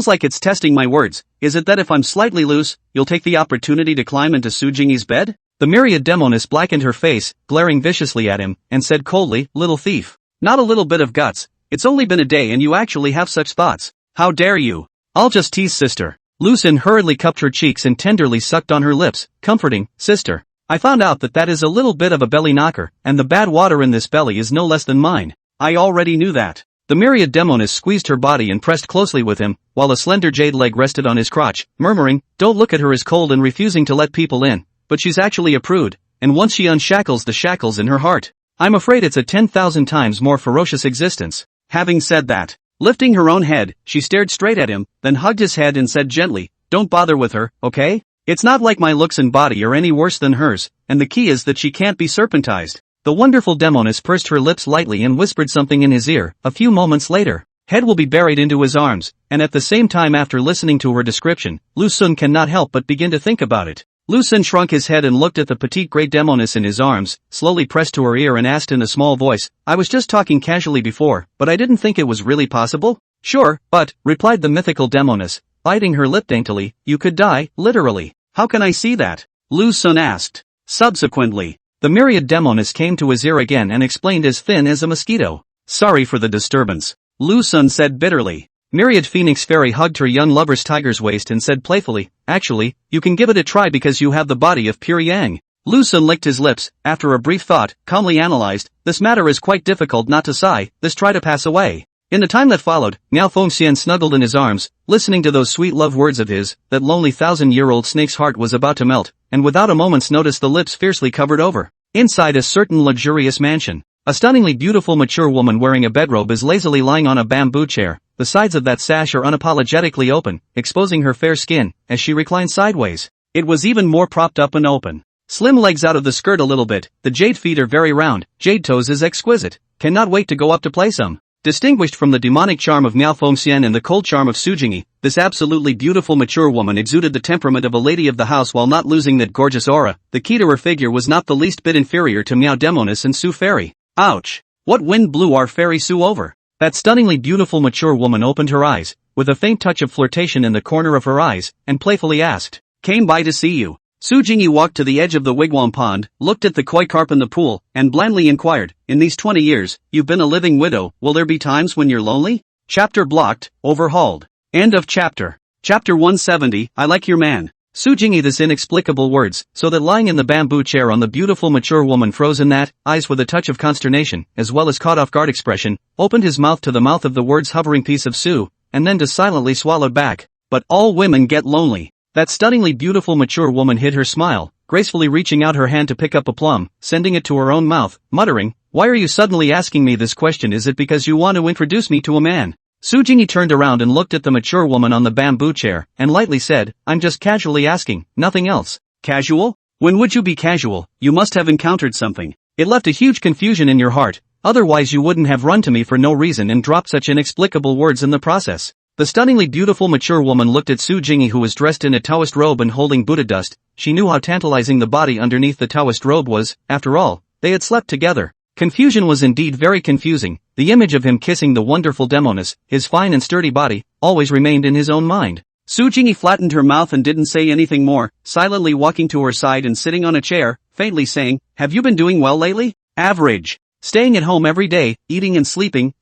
like it's testing my words. Is it that if I'm slightly loose, you'll take the opportunity to climb into Su Jingyi's bed? The myriad Demoness blackened her face, glaring viciously at him, and said coldly, little thief. Not a little bit of guts. It's only been a day and you actually have such thoughts. How dare you? I'll just tease sister. Lu Sun hurriedly cupped her cheeks and tenderly sucked on her lips, comforting, sister. I found out that is a little bit of a belly knocker, and the bad water in this belly is no less than mine. I already knew that. The myriad Demoness squeezed her body and pressed closely with him, while a slender jade leg rested on his crotch, murmuring, don't look at her as cold and refusing to let people in, but she's actually a prude, and once she unshackles the shackles in her heart, I'm afraid it's a 10,000 times more ferocious existence. Having said that, lifting her own head, she stared straight at him, then hugged his head and said gently, don't bother with her, okay? It's not like my looks and body are any worse than hers, and the key is that she can't be serpentized. The wonderful Demoness pursed her lips lightly and whispered something in his ear. A few moments later, head will be buried into his arms, and at the same time after listening to her description, Lu Sun cannot help but begin to think about it. Lu Sun shrunk his head and looked at the petite great Demoness in his arms, slowly pressed to her ear and asked in a small voice, I was just talking casually before, but I didn't think it was really possible? Sure, but, replied the mythical Demoness, biting her lip daintily, you could die, literally. How can I see that? Lu Sun asked. Subsequently, the myriad Demoness came to his ear again and explained as thin as a mosquito. Sorry for the disturbance. Lu Sun said bitterly. Myriad Phoenix Fairy hugged her young lover's tiger's waist and said playfully, actually, you can give it a try because you have the body of pure yang. Lu Sun licked his lips, after a brief thought, calmly analyzed, this matter is quite difficult not to sigh, this try to pass away. In the time that followed, Miao Fengxian snuggled in his arms, listening to those sweet love words of his, that lonely 1,000-year-old snake's heart was about to melt, and without a moment's notice the lips fiercely covered over. Inside a certain luxurious mansion, a stunningly beautiful mature woman wearing a bedrobe is lazily lying on a bamboo chair. The sides of that sash are unapologetically open, exposing her fair skin, as she reclines sideways. It was even more propped up and open. Slim legs out of the skirt a little bit, the jade feet are very round, jade toes is exquisite, cannot wait to go up to play some. Distinguished from the demonic charm of Miao Fengxian and the cold charm of Su Jingyi, this absolutely beautiful mature woman exuded the temperament of a lady of the house while not losing that gorgeous aura. The key to her figure was not the least bit inferior to Miao Demoness and Su Fairy. Ouch! What wind blew our Fairy Su over? That stunningly beautiful mature woman opened her eyes, with a faint touch of flirtation in the corner of her eyes, and playfully asked, "Came by to see you." Su Jingyi walked to the edge of the wigwam pond, looked at the koi carp in the pool, and blandly inquired, "In these 20 years, you've been a living widow, will there be times when you're lonely?" Chapter blocked, overhauled. End of chapter. Chapter 170, I like your man. Su Jingyi this inexplicable words, so that lying in the bamboo chair on the beautiful mature woman froze in that, eyes with a touch of consternation, as well as caught off guard expression, opened his mouth to the mouth of the words hovering piece of Su, and then just silently swallowed back. But all women get lonely. That stunningly beautiful mature woman hid her smile, gracefully reaching out her hand to pick up a plum, sending it to her own mouth, muttering, "Why are you suddenly asking me this question? Is it because you want to introduce me to a man?" Su Jingyi turned around and looked at the mature woman on the bamboo chair, and lightly said, "I'm just casually asking, nothing else." Casual? When would you be casual? You must have encountered something. It left a huge confusion in your heart, otherwise you wouldn't have run to me for no reason and dropped such inexplicable words in the process. The stunningly beautiful mature woman looked at Su Jingyi, who was dressed in a Taoist robe and holding Buddha dust. She knew how tantalizing the body underneath the Taoist robe was. After all, they had slept together. Confusion was indeed very confusing. The image of him kissing the wonderful Demoness, his fine and sturdy body, always remained in his own mind. Su Jingyi flattened her mouth and didn't say anything more, silently walking to her side and sitting on a chair, faintly saying, "Have you been doing well lately?" "Average. Staying at home every day, eating and sleeping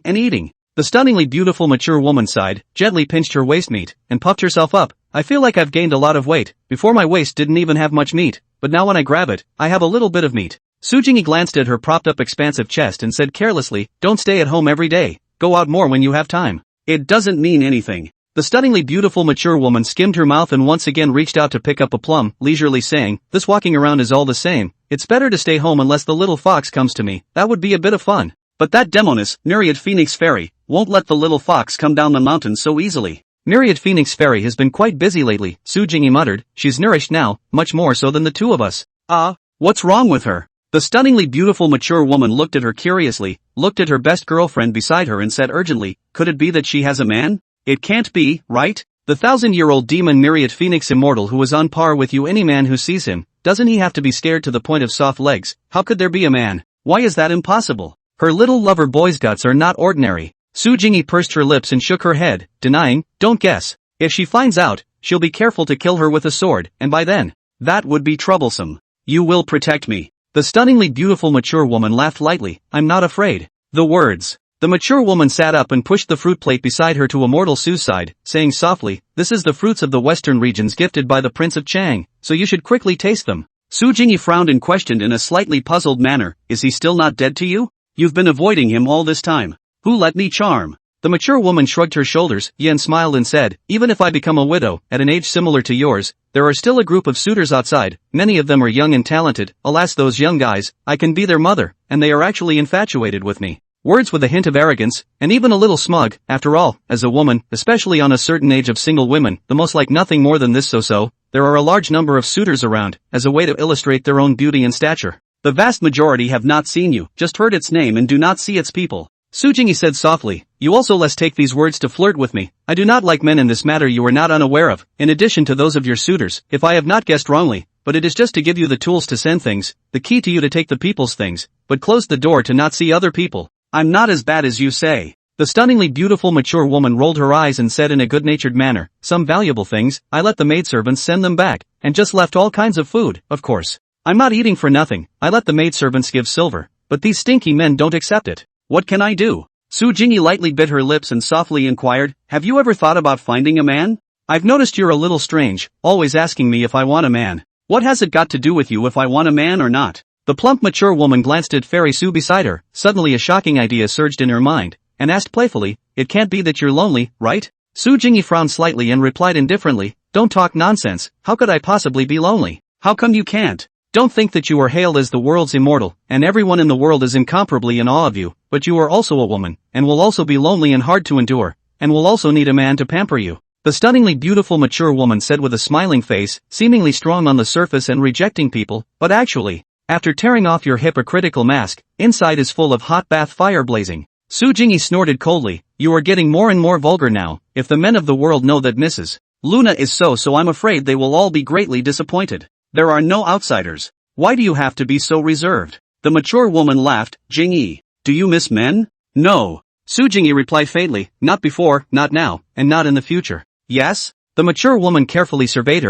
and eating." The stunningly beautiful mature woman sighed, gently pinched her waist meat, and puffed herself up. "I feel like I've gained a lot of weight. Before my waist didn't even have much meat, but now when I grab it, I have a little bit of meat." Su Jingyi glanced at her propped up expansive chest and said carelessly, "Don't stay at home every day. Go out more when you have time." "It doesn't mean anything." The stunningly beautiful mature woman skimmed her mouth and once again reached out to pick up a plum, leisurely saying, "This walking around is all the same. It's better to stay home unless the little fox comes to me. That would be a bit of fun. But that Demoness, Myriad Phoenix Fairy, won't let the little fox come down the mountain so easily." "Myriad Phoenix Fairy has been quite busy lately," Su Jingyi muttered. "She's nourished now, much more so than the two of us." What's wrong with her?" The stunningly beautiful mature woman looked at her curiously, looked at her best girlfriend beside her and said urgently, "Could it be that she has a man? It can't be, right? The 1,000-year-old demon Myriad Phoenix Immortal who is on par with you, any man who sees him, doesn't he have to be scared to the point of soft legs? How could there be a man? Why is that impossible? Her little lover boy's guts are not ordinary." Su Jingyi pursed her lips and shook her head, denying, "Don't guess. If she finds out, she'll be careful to kill her with a sword, and by then, that would be troublesome." "You will protect me." The stunningly beautiful mature woman laughed lightly, "I'm not afraid." The words. The mature woman sat up and pushed the fruit plate beside her to Immortal Su's side, saying softly, "This is the fruits of the western regions gifted by the Prince of Chang, so you should quickly taste them." Su Jingyi frowned and questioned in a slightly puzzled manner, "Is he still not dead to you? You've been avoiding him all this time. Who let me charm?" The mature woman shrugged her shoulders, Yen smiled and said, "Even if I become a widow, at an age similar to yours, there are still a group of suitors outside, many of them are young and talented, alas those young guys, I can be their mother, and they are actually infatuated with me." Words with a hint of arrogance, and even a little smug. After all, as a woman, especially on a certain age of single women, the most like nothing more than this so-so, there are a large number of suitors around, as a way to illustrate their own beauty and stature. The vast majority have not seen you, just heard its name and do not see its people. Su Jingyi said softly, "You also let's take these words to flirt with me. I do not like men in this matter you are not unaware of, in addition to those of your suitors, if I have not guessed wrongly, but it is just to give you the tools to send things, the key to you to take the people's things, but close the door to not see other people. I'm not as bad as you say." The stunningly beautiful mature woman rolled her eyes and said in a good-natured manner, "Some valuable things, I let the maidservants send them back, and just left all kinds of food, of course. I'm not eating for nothing, I let the maidservants give silver, but these stinky men don't accept it. What can I do?" Su Jingyi lightly bit her lips and softly inquired, "Have you ever thought about finding a man? I've noticed you're a little strange, always asking me if I want a man." What has it got to do with you if I want a man or not? The plump mature woman glanced at Fairy Sue beside her. Suddenly a shocking idea surged in her mind, and asked playfully, "It can't be that you're lonely, right?" Su Jingyi frowned slightly and replied indifferently, "Don't talk nonsense, how could I possibly be lonely? How come you can't? Don't think that you are hailed as the world's immortal, and everyone in the world is incomparably in awe of you, but you are also a woman, and will also be lonely and hard to endure, and will also need a man to pamper you." The stunningly beautiful mature woman said with a smiling face, seemingly strong on the surface and rejecting people, but actually, after tearing off your hypocritical mask, inside is full of hot bath fire blazing. Su Jingyi snorted coldly, "You are getting more and more vulgar now. If the men of the world know that Mrs. Luna is so I'm afraid they will all be greatly disappointed. There are no outsiders. Why do you have to be so reserved?" The mature woman laughed. "Jingyi, do you miss men?" "No." Su Jingyi replied faintly, "Not before, not now, and not in the future." "Yes?" The mature woman carefully surveyed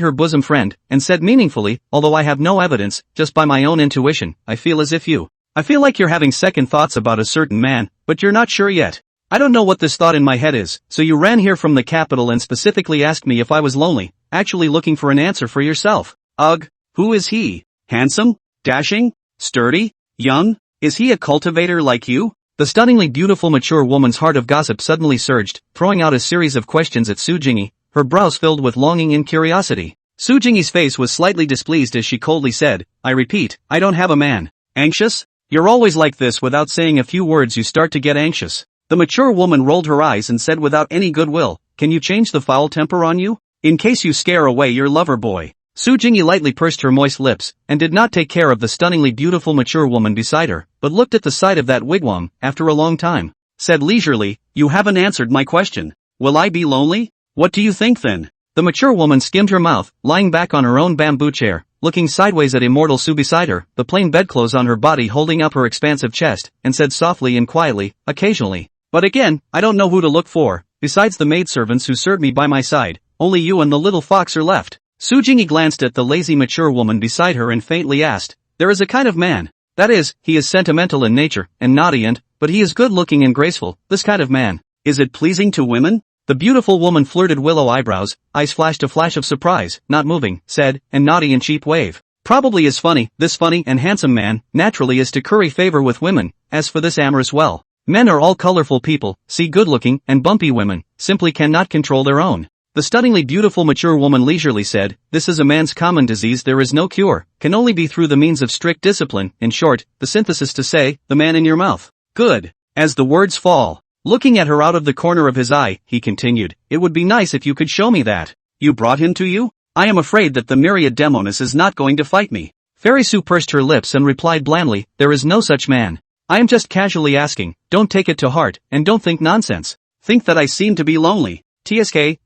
her bosom friend, and said meaningfully, "Although I have no evidence, just by my own intuition, I feel as if you. I feel like you're having second thoughts about a certain man, but you're not sure yet. I don't know what this thought in my head is, so you ran here from the capital and specifically asked me if I was lonely, actually looking for an answer for yourself. Ugh, who is he? Handsome? Dashing? Sturdy? Young? Is he a cultivator like you?" The stunningly beautiful mature woman's heart of gossip suddenly surged, throwing out a series of questions at Su Jingyi, her brows filled with longing and curiosity. Su Jingyi's face was slightly displeased as she coldly said, "I repeat, I don't have a man." "Anxious? You're always like this. Without saying a few words you start to get anxious." The mature woman rolled her eyes and said without any goodwill, "Can you change the foul temper on you? In case you scare away your lover boy." Su Jingyi lightly pursed her moist lips, and did not take care of the stunningly beautiful mature woman beside her, but looked at the side of that wigwam, after a long time, said leisurely, "You haven't answered my question. Will I be lonely? What do you think then?" The mature woman skimmed her mouth, lying back on her own bamboo chair, looking sideways at immortal Su beside her, the plain bedclothes on her body holding up her expansive chest, and said softly and quietly, "Occasionally. But again, I don't know who to look for. Besides the maidservants who serve me by my side, only you and the little fox are left." Su Jingyi glanced at the lazy mature woman beside her and faintly asked, "There is a kind of man. That is, he is sentimental in nature, and naughty but he is good-looking and graceful, this kind of man. Is it pleasing to women?" The beautiful woman flirted willow eyebrows, eyes flashed a flash of surprise, not moving, said, "And naughty and cheap wave. Probably is funny, this funny and handsome man, naturally is to curry favor with women, as for this amorous well. Men are all colorful people, see good-looking and bumpy women, simply cannot control their own." The stunningly beautiful mature woman leisurely said, "This is a man's common disease. There is no cure, can only be through the means of strict discipline. In short, the synthesis to say, the man in your mouth." "Good." As the words fall, looking at her out of the corner of his eye, he continued, "It would be nice if you could show me that. You brought him to you? I am afraid that the myriad Demoness is not going to fight me." Fairy Sue pursed her lips and replied blandly, "There is no such man. I am just casually asking, don't take it to heart, and don't think nonsense. Think that I seem to be lonely. TSK.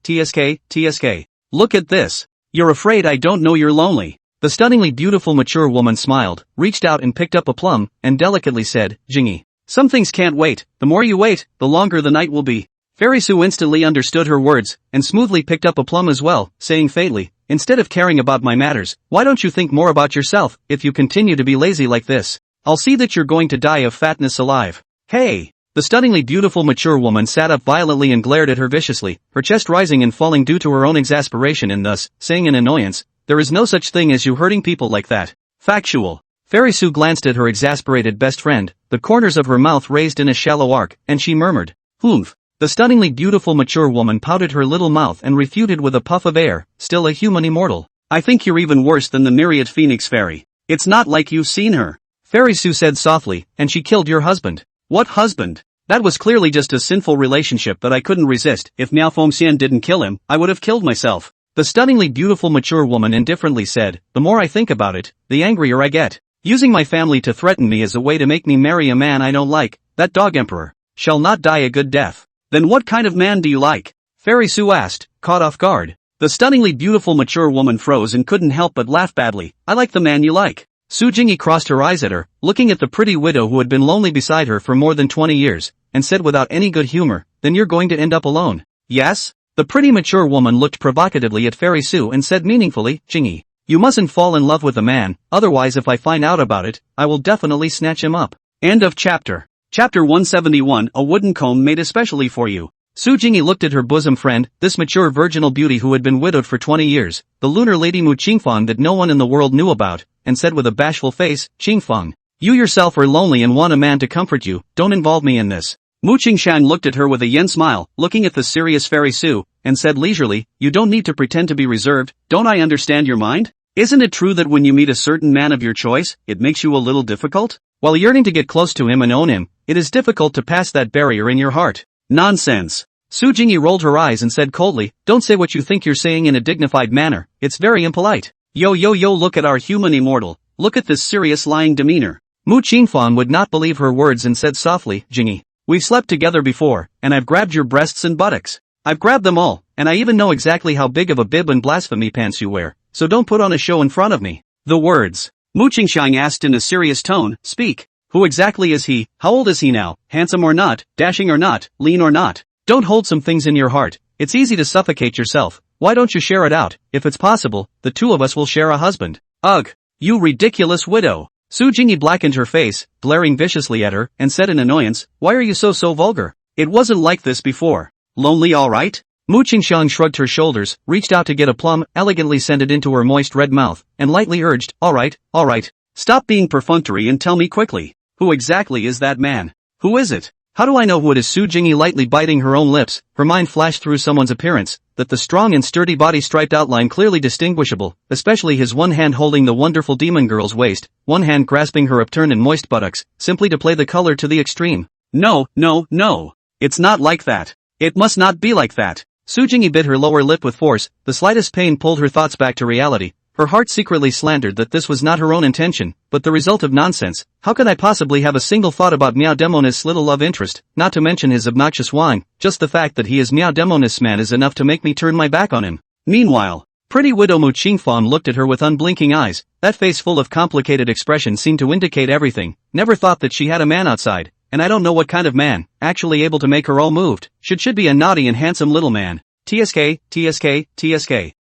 Look at this. You're afraid I don't know you're lonely." The stunningly beautiful mature woman smiled, reached out and picked up a plum, and delicately said, "Jingyi, some things can't wait. The more you wait, the longer the night will be." Fairy Sue instantly understood her words, and smoothly picked up a plum as well, saying faintly, "Instead of caring about my matters, why don't you think more about yourself? If you continue to be lazy like this, I'll see that you're going to die of fatness alive." "Hey!" The stunningly beautiful mature woman sat up violently and glared at her viciously, her chest rising and falling due to her own exasperation and thus, saying in annoyance, "There is no such thing as you hurting people like that. Factual." Fairy Sue glanced at her exasperated best friend, the corners of her mouth raised in a shallow arc, and she murmured, "Humph." The stunningly beautiful mature woman pouted her little mouth and refuted with a puff of air, "Still a human immortal. I think you're even worse than the myriad phoenix fairy. It's not like you've seen her." Fairy Sue said softly, "And she killed your husband." "What husband? That was clearly just a sinful relationship that I couldn't resist. If Miao Fengxian didn't kill him, I would have killed myself." The stunningly beautiful mature woman indifferently said, "The more I think about it, the angrier I get. Using my family to threaten me as a way to make me marry a man I don't like, that dog emperor, shall not die a good death." "Then what kind of man do you like?" Fairy Sue asked, caught off guard. The stunningly beautiful mature woman froze and couldn't help but laugh badly. "I like the man you like." Su Jingyi crossed her eyes at her, looking at the pretty widow who had been lonely beside her for more than 20 years, and said without any good humor, "Then you're going to end up alone." "Yes?" The pretty mature woman looked provocatively at Fairy Sue and said meaningfully, "Jingyi, you mustn't fall in love with a man, otherwise if I find out about it, I will definitely snatch him up." End of chapter. Chapter 171, a wooden comb made especially for you. Su Jingyi looked at her bosom friend, this mature virginal beauty who had been widowed for 20 years, the lunar lady Mu Qingfang that no one in the world knew about, and said with a bashful face, Qingfang, you yourself are lonely and want a man to comfort you, don't involve me in this. Mu Qingshang looked at her with a yen smile, looking at the serious fairy Su, and said leisurely, you don't need to pretend to be reserved, don't I understand your mind? Isn't it true that when you meet a certain man of your choice, it makes you a little difficult? While yearning to get close to him and own him, it is difficult to pass that barrier in your heart. Nonsense. Su Jingyi rolled her eyes and said coldly, don't say what you think you're saying in a dignified manner, it's very impolite. Yo look at our human immortal, look at this serious lying demeanor. Mu Qingfang would not believe her words and said softly, Jingyi, we've slept together before, and I've grabbed your breasts and buttocks. I've grabbed them all, and I even know exactly how big of a bib and blasphemy pants you wear, so don't put on a show in front of me. The words. Mu Qingshang asked in a serious tone, speak. Who exactly is he, how old is he now, handsome or not, dashing or not, lean or not? Don't hold some things in your heart, it's easy to suffocate yourself, why don't you share it out, if it's possible, the two of us will share a husband. Ugh! You ridiculous widow! Su Jingyi blackened her face, glaring viciously at her, and said in annoyance, why are you so vulgar? It wasn't like this before. Lonely alright? Mu Qingshang shrugged her shoulders, reached out to get a plum, elegantly sent it into her moist red mouth, and lightly urged, alright. Stop being perfunctory and tell me quickly, who exactly is that man? Who is it? How do I know who it is? Su Jingyi lightly biting her own lips, her mind flashed through someone's appearance, that the strong and sturdy body striped outline clearly distinguishable, especially his one hand holding the wonderful demon girl's waist, one hand grasping her upturned and moist buttocks, simply to play the color to the extreme. No. It's not like that. It must not be like that. Su Jingyi bit her lower lip with force, the slightest pain pulled her thoughts back to reality. Her heart secretly slandered that this was not her own intention, but the result of nonsense. How could I possibly have a single thought about Meow Demoness' little love interest, not to mention his obnoxious whine, just the fact that he is Meow Demoness' man is enough to make me turn my back on him. Meanwhile, pretty widow Mu Qingfang looked at her with unblinking eyes, that face full of complicated expression seemed to indicate everything, never thought that she had a man outside, and I don't know what kind of man, actually able to make her all moved, should be a naughty and handsome little man. TSK.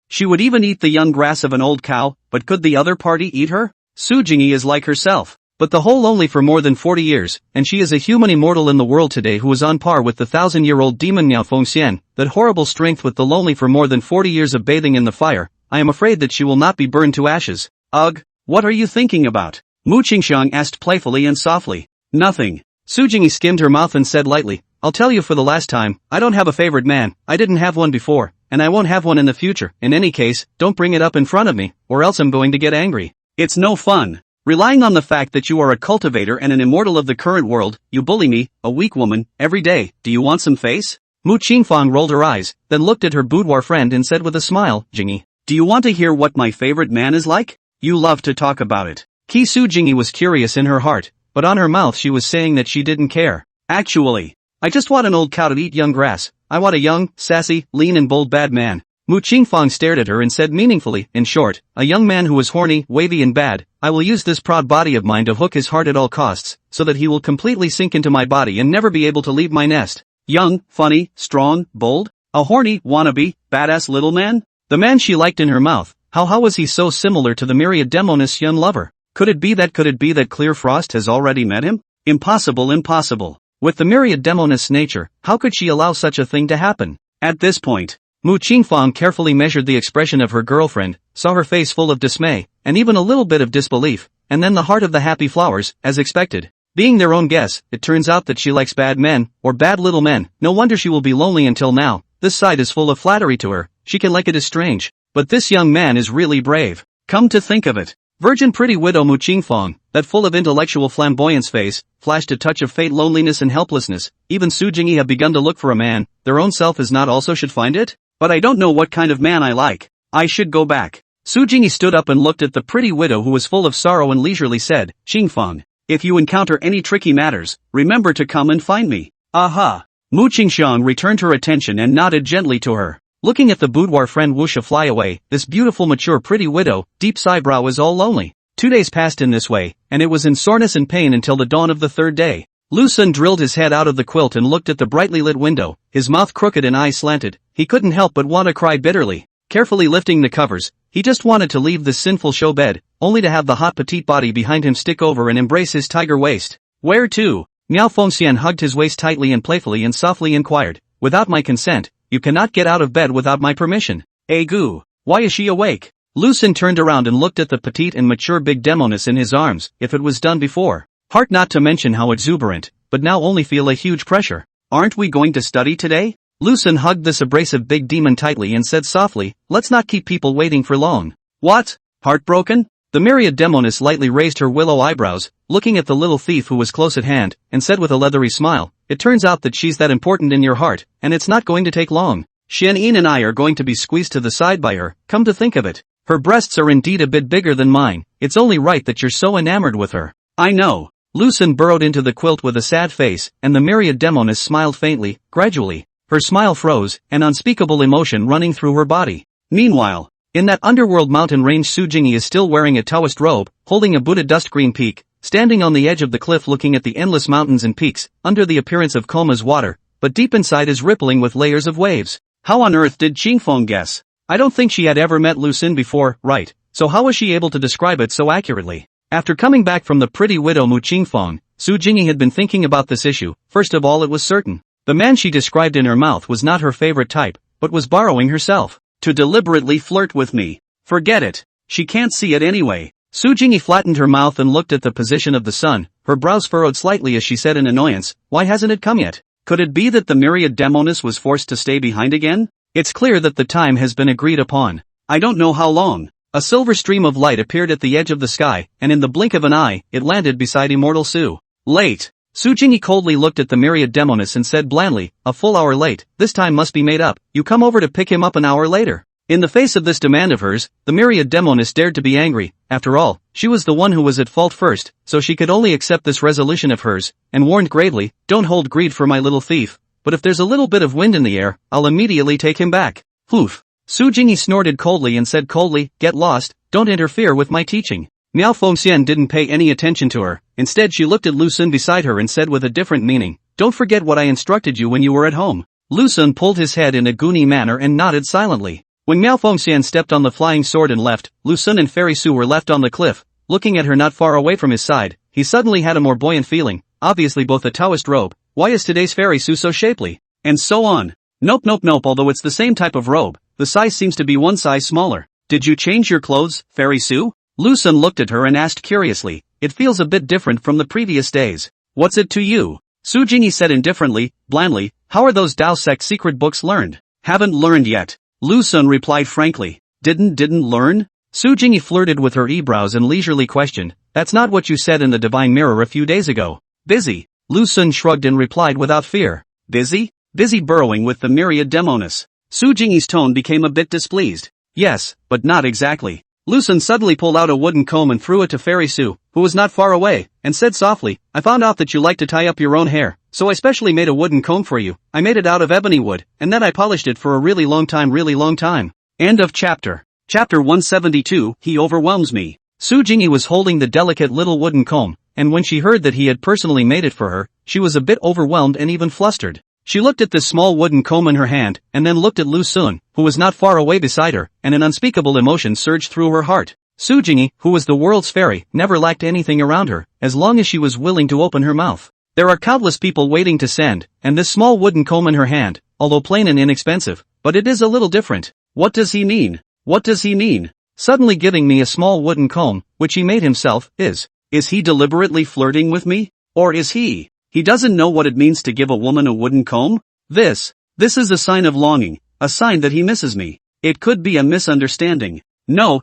She would even eat the young grass of an old cow, but could the other party eat her? Su Jingyi is like herself, but the whole only for more than 40 years, and she is a human immortal in the world today who is on par with the 1,000-year-old demon Miao Fengxian, that horrible strength with the lonely for more than 40 years of bathing in the fire. I am afraid that she will not be burned to ashes. Ugh, what are you thinking about? Mu Qingshang asked playfully and softly. Nothing. Su Jingyi skimmed her mouth and said lightly, I'll tell you for the last time, I don't have a favorite man, I didn't have one before, and I won't have one in the future. In any case, don't bring it up in front of me, or else I'm going to get angry. It's no fun. Relying on the fact that you are a cultivator and an immortal of the current world, you bully me, a weak woman, every day. Do you want some face? Mu Qingfang rolled her eyes, then looked at her boudoir friend and said with a smile, Jingyi, do you want to hear what my favorite man is like? You love to talk about it. Su Jingyi was curious in her heart, but on her mouth she was saying that she didn't care. Actually, I just want an old cow to eat young grass. I want a young, sassy, lean and bold bad man. Mu Qingfang stared at her and said meaningfully, in short, a young man who is horny, wavy and bad. I will use this proud body of mine to hook his heart at all costs, so that he will completely sink into my body and never be able to leave my nest. Young, funny, strong, bold? A horny, wannabe, badass little man? The man she liked in her mouth, how was he so similar to the myriad Demoness young lover? Could it be that Clear Frost has already met him? Impossible. With the myriad Demoness nature, how could she allow such a thing to happen? At this point, Mu Qingfang carefully measured the expression of her girlfriend, saw her face full of dismay, and even a little bit of disbelief, and then the heart of the happy flowers, as expected. Being their own guess, it turns out that she likes bad men, or bad little men. No wonder she will be lonely until now. This side is full of flattery to her, she can like it as strange. But this young man is really brave. Come to think of it. Virgin pretty widow Mu Qingfang, that full of intellectual flamboyance face, flashed a touch of fate, loneliness and helplessness. Even Su Jingyi have begun to look for a man, their own self is not also should find it? But I don't know what kind of man I like. I should go back. Su Jingyi stood up and looked at the pretty widow who was full of sorrow and leisurely said, Qingfang, if you encounter any tricky matters, remember to come and find me. Aha! Mu Qingshang returned her attention and nodded gently to her. Looking at the boudoir friend Wuxia fly away, this beautiful mature pretty widow, deep sighbrow is all lonely. 2 days passed in this way, and it was in soreness and pain until the dawn of the third day. Lu Sun drilled his head out of the quilt and looked at the brightly lit window, his mouth crooked and eyes slanted. He couldn't help but want to cry bitterly. Carefully lifting the covers, he just wanted to leave this sinful show bed, only to have the hot petite body behind him stick over and embrace his tiger waist. Where to? Miao Fengxian hugged his waist tightly and playfully and softly inquired, without my consent, you cannot get out of bed without my permission. Goo. Why is she awake? Lucen turned around and looked at the petite and mature big Demoness in his arms. If it was done before. Heart not to mention how exuberant, but now only feel a huge pressure. Aren't we going to study today? Lucen hugged this abrasive big demon tightly and said softly, let's not keep people waiting for long. What? Heartbroken? The myriad Demoness lightly raised her willow eyebrows, looking at the little thief who was close at hand, and said with a leathery smile, it turns out that she's that important in your heart, and it's not going to take long. Xian and I are going to be squeezed to the side by her, come to think of it. Her breasts are indeed a bit bigger than mine, it's only right that you're so enamored with her. I know. Lucen burrowed into the quilt with a sad face, and the myriad Demoness smiled faintly, gradually. Her smile froze, an unspeakable emotion running through her body. Meanwhile, in that underworld mountain range, Su Jingyi is still wearing a Taoist robe, holding a Buddha dust green peak, standing on the edge of the cliff looking at the endless mountains and peaks, under the appearance of Koma's water, but deep inside is rippling with layers of waves. How on earth did Qingfeng guess? I don't think she had ever met Lucen before, right? So how was she able to describe it so accurately? After coming back from the pretty widow Mu Qingfeng, Su Jingyi had been thinking about this issue. First of all, it was certain. The man she described in her mouth was not her favorite type, but was borrowing herself. To deliberately flirt with me. Forget it. She can't see it anyway. Su Jingyi flattened her mouth and looked at the position of the sun, her brows furrowed slightly as she said in annoyance, why hasn't it come yet? Could it be that the myriad Demoness was forced to stay behind again? It's clear that the time has been agreed upon. I don't know how long. A silver stream of light appeared at the edge of the sky, and in the blink of an eye, it landed beside Immortal Su. Late. Su Jingyi coldly looked at the myriad Demoness and said blandly, a full hour late, this time must be made up, you come over to pick him up an hour later. In the face of this demand of hers, the myriad Demoness dared to be angry. After all, she was the one who was at fault first, so she could only accept this resolution of hers, and warned gravely, don't hold greed for my little thief, but if there's a little bit of wind in the air, I'll immediately take him back. Poof. Su Jingyi snorted coldly and said coldly, get lost, don't interfere with my teaching. Miao Fengxian didn't pay any attention to her, instead she looked at Lucen beside her and said with a different meaning, don't forget what I instructed you when you were at home. Lucen pulled his head in a goony manner and nodded silently. When Miao Fengxian stepped on the flying sword and left, Lucen and Fairy Su were left on the cliff, looking at her not far away from his side. He suddenly had a more buoyant feeling, obviously both a Taoist robe, why is today's Fairy Su so shapely? And so on. Nope, although it's the same type of robe, the size seems to be one size smaller. Did you change your clothes, Fairy Su? Lucen looked at her and asked curiously, it feels a bit different from the previous days. What's it to you? Su Jingyi said indifferently, blandly, how are those Dao sect secret books learned? Haven't learned yet. Lucen replied frankly. Didn't learn? Su Jingyi flirted with her eyebrows and leisurely questioned, that's not what you said in the Divine Mirror a few days ago. Busy. Lucen shrugged and replied without fear. Busy? Busy burrowing with the myriad Demoness. Su Jingyi's tone became a bit displeased. Yes, but not exactly. Lucen suddenly pulled out a wooden comb and threw it to Fairy Su, who was not far away, and said softly, I found out that you like to tie up your own hair, so I specially made a wooden comb for you. I made it out of ebony wood, and then I polished it for a really long time. End of chapter. Chapter 172, He Overwhelms Me. Su Jingyi was holding the delicate little wooden comb, and when she heard that he had personally made it for her, she was a bit overwhelmed and even flustered. She looked at this small wooden comb in her hand, and then looked at Lucen, who was not far away beside her, and an unspeakable emotion surged through her heart. Su Jingyi, who was the world's fairy, never lacked anything around her, as long as she was willing to open her mouth. There are countless people waiting to send, and this small wooden comb in her hand, although plain and inexpensive, but it is a little different. What does he mean? What does he mean? Suddenly giving me a small wooden comb, which he made himself, is he deliberately flirting with me? Or is he doesn't know what it means to give a woman a wooden comb? This is a sign of longing, a sign that he misses me. It could be a misunderstanding. No.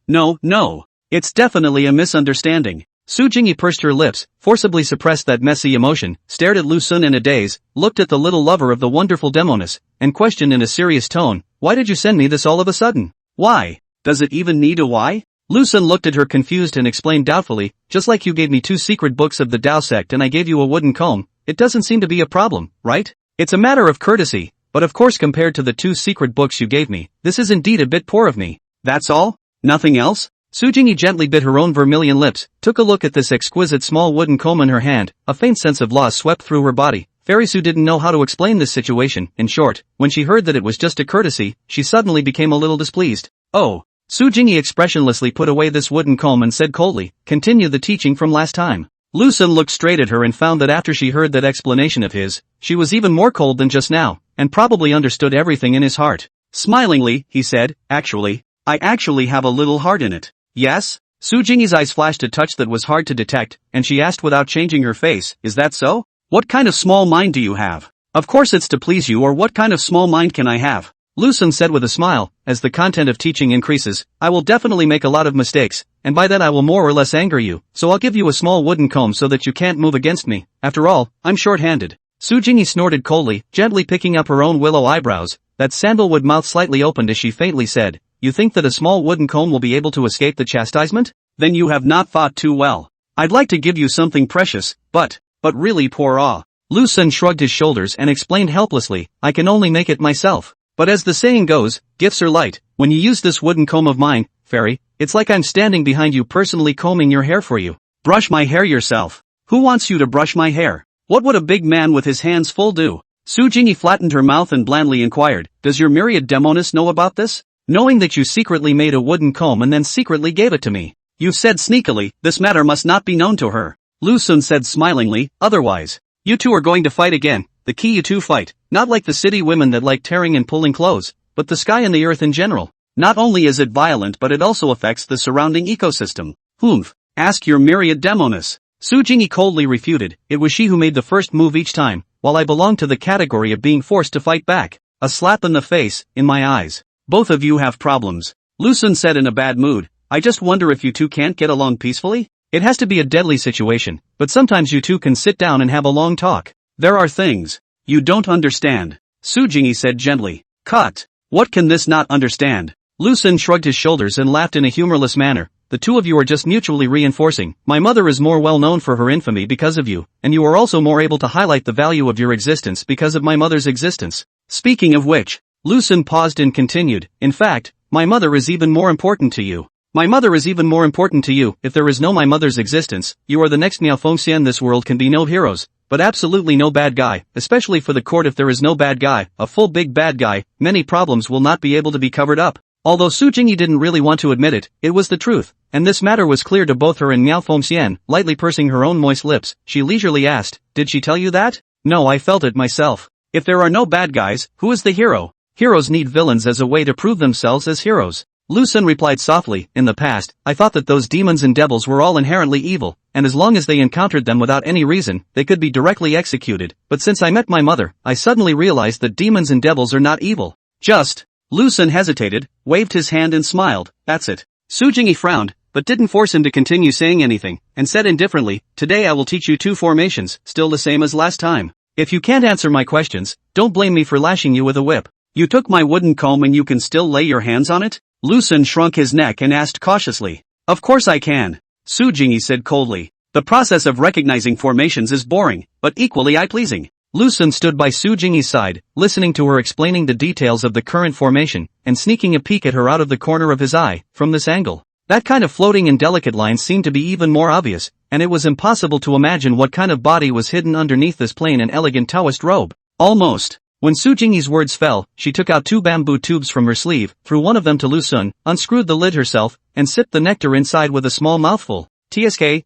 It's definitely a misunderstanding. Su Jingyi pursed her lips, forcibly suppressed that messy emotion, stared at Lucen in a daze, looked at the little lover of the wonderful Demoness, and questioned in a serious tone, why did you send me this all of a sudden? Why? Does it even need a why? Lucen looked at her confused and explained doubtfully, just like you gave me 2 secret books of the Dao sect and I gave you a wooden comb, it doesn't seem to be a problem, right? It's a matter of courtesy, but of course compared to the 2 secret books you gave me, this is indeed a bit poor of me. That's all? Nothing else? Su Jingyi gently bit her own vermilion lips, took a look at this exquisite small wooden comb in her hand, a faint sense of loss swept through her body. Fairy Su didn't know how to explain this situation. In short, when she heard that it was just a courtesy, she suddenly became a little displeased. Oh. Su Jingyi expressionlessly put away this wooden comb and said coldly, continue the teaching from last time. Lucen looked straight at her and found that after she heard that explanation of his, she was even more cold than just now. and probably understood everything in his heart. Smilingly, he said, I actually have a little heart in it. Yes? Su Jingyi's eyes flashed a touch that was hard to detect, and she asked without changing her face, is that so? What kind of small mind do you have? Of course it's to please you, or what kind of small mind can I have? Lu Sun said with a smile, as the content of teaching increases, I will definitely make a lot of mistakes, and by that I will more or less anger you, so I'll give you a small wooden comb so that you can't move against me. After all, I'm short-handed. Su Jingyi snorted coldly, gently picking up her own willow eyebrows. That sandalwood mouth slightly opened as she faintly said, you think that a small wooden comb will be able to escape the chastisement? Then you have not thought too well. I'd like to give you something precious, but really poor ah. Lu Sun shrugged his shoulders and explained helplessly, I can only make it myself. But as the saying goes, gifts are light. When you use this wooden comb of mine, fairy, it's like I'm standing behind you personally combing your hair for you. Brush my hair yourself. Who wants you to brush my hair? What would a big man with his hands full do? Su Jingyi flattened her mouth and blandly inquired, does your myriad Demoness know about this? Knowing that you secretly made a wooden comb and then secretly gave it to me. You've said sneakily, this matter must not be known to her. Lu Sun said smilingly, otherwise, you two are going to fight again. The key you two fight, not like the city women that like tearing and pulling clothes, but the sky and the earth in general. Not only is it violent but it also affects the surrounding ecosystem. Humph. Ask your myriad Demoness. Su Jingyi coldly refuted, it was she who made the first move each time, while I belong to the category of being forced to fight back. A slap in the face, in my eyes. Both of you have problems. Lu Sun said in a bad mood, I just wonder if you two can't get along peacefully? It has to be a deadly situation, but sometimes you two can sit down and have a long talk. There are things you don't understand. Su Jingyi said gently. Cut. What can this not understand? Lu Sun shrugged his shoulders and laughed in a humorless manner. The two of you are just mutually reinforcing. My mother is more well known for her infamy because of you, and you are also more able to highlight the value of your existence because of my mother's existence. Speaking of which, Lu Sun paused and continued, in fact, my mother is even more important to you. My mother is even more important to you. If there is no my mother's existence, you are the next Miao Fengxian. This world can be no heroes, but absolutely no bad guy, especially for the court. If there is no bad guy, a full big bad guy, many problems will not be able to be covered up. Although Su Jingyi didn't really want to admit it, it was the truth, and this matter was clear to both her and Miao Fengxian. Lightly pursing her own moist lips, she leisurely asked, did she tell you that? No, I felt it myself. If there are no bad guys, who is the hero? Heroes need villains as a way to prove themselves as heroes. Lu Sun replied softly, in the past, I thought that those demons and devils were all inherently evil, and as long as they encountered them without any reason, they could be directly executed, but since I met my mother, I suddenly realized that demons and devils are not evil. Just. Lu Sun hesitated, waved his hand and smiled, that's it. Su Jingyi frowned, but didn't force him to continue saying anything, and said indifferently, today I will teach you two formations, still the same as last time. If you can't answer my questions, don't blame me for lashing you with a whip. You took my wooden comb and you can still lay your hands on it? Lu Sun shrunk his neck and asked cautiously. Of course I can. Su Jingyi said coldly. The process of recognizing formations is boring, but equally eye-pleasing. Lu Sun stood by Su Jingyi's side, listening to her explaining the details of the current formation, and sneaking a peek at her out of the corner of his eye. From this angle, that kind of floating and delicate lines seemed to be even more obvious, and it was impossible to imagine what kind of body was hidden underneath this plain and elegant Taoist robe. Almost. When Su Jingyi's words fell, she took out two bamboo tubes from her sleeve, threw one of them to Lu Sun, unscrewed the lid herself, and sipped the nectar inside with a small mouthful. TSK.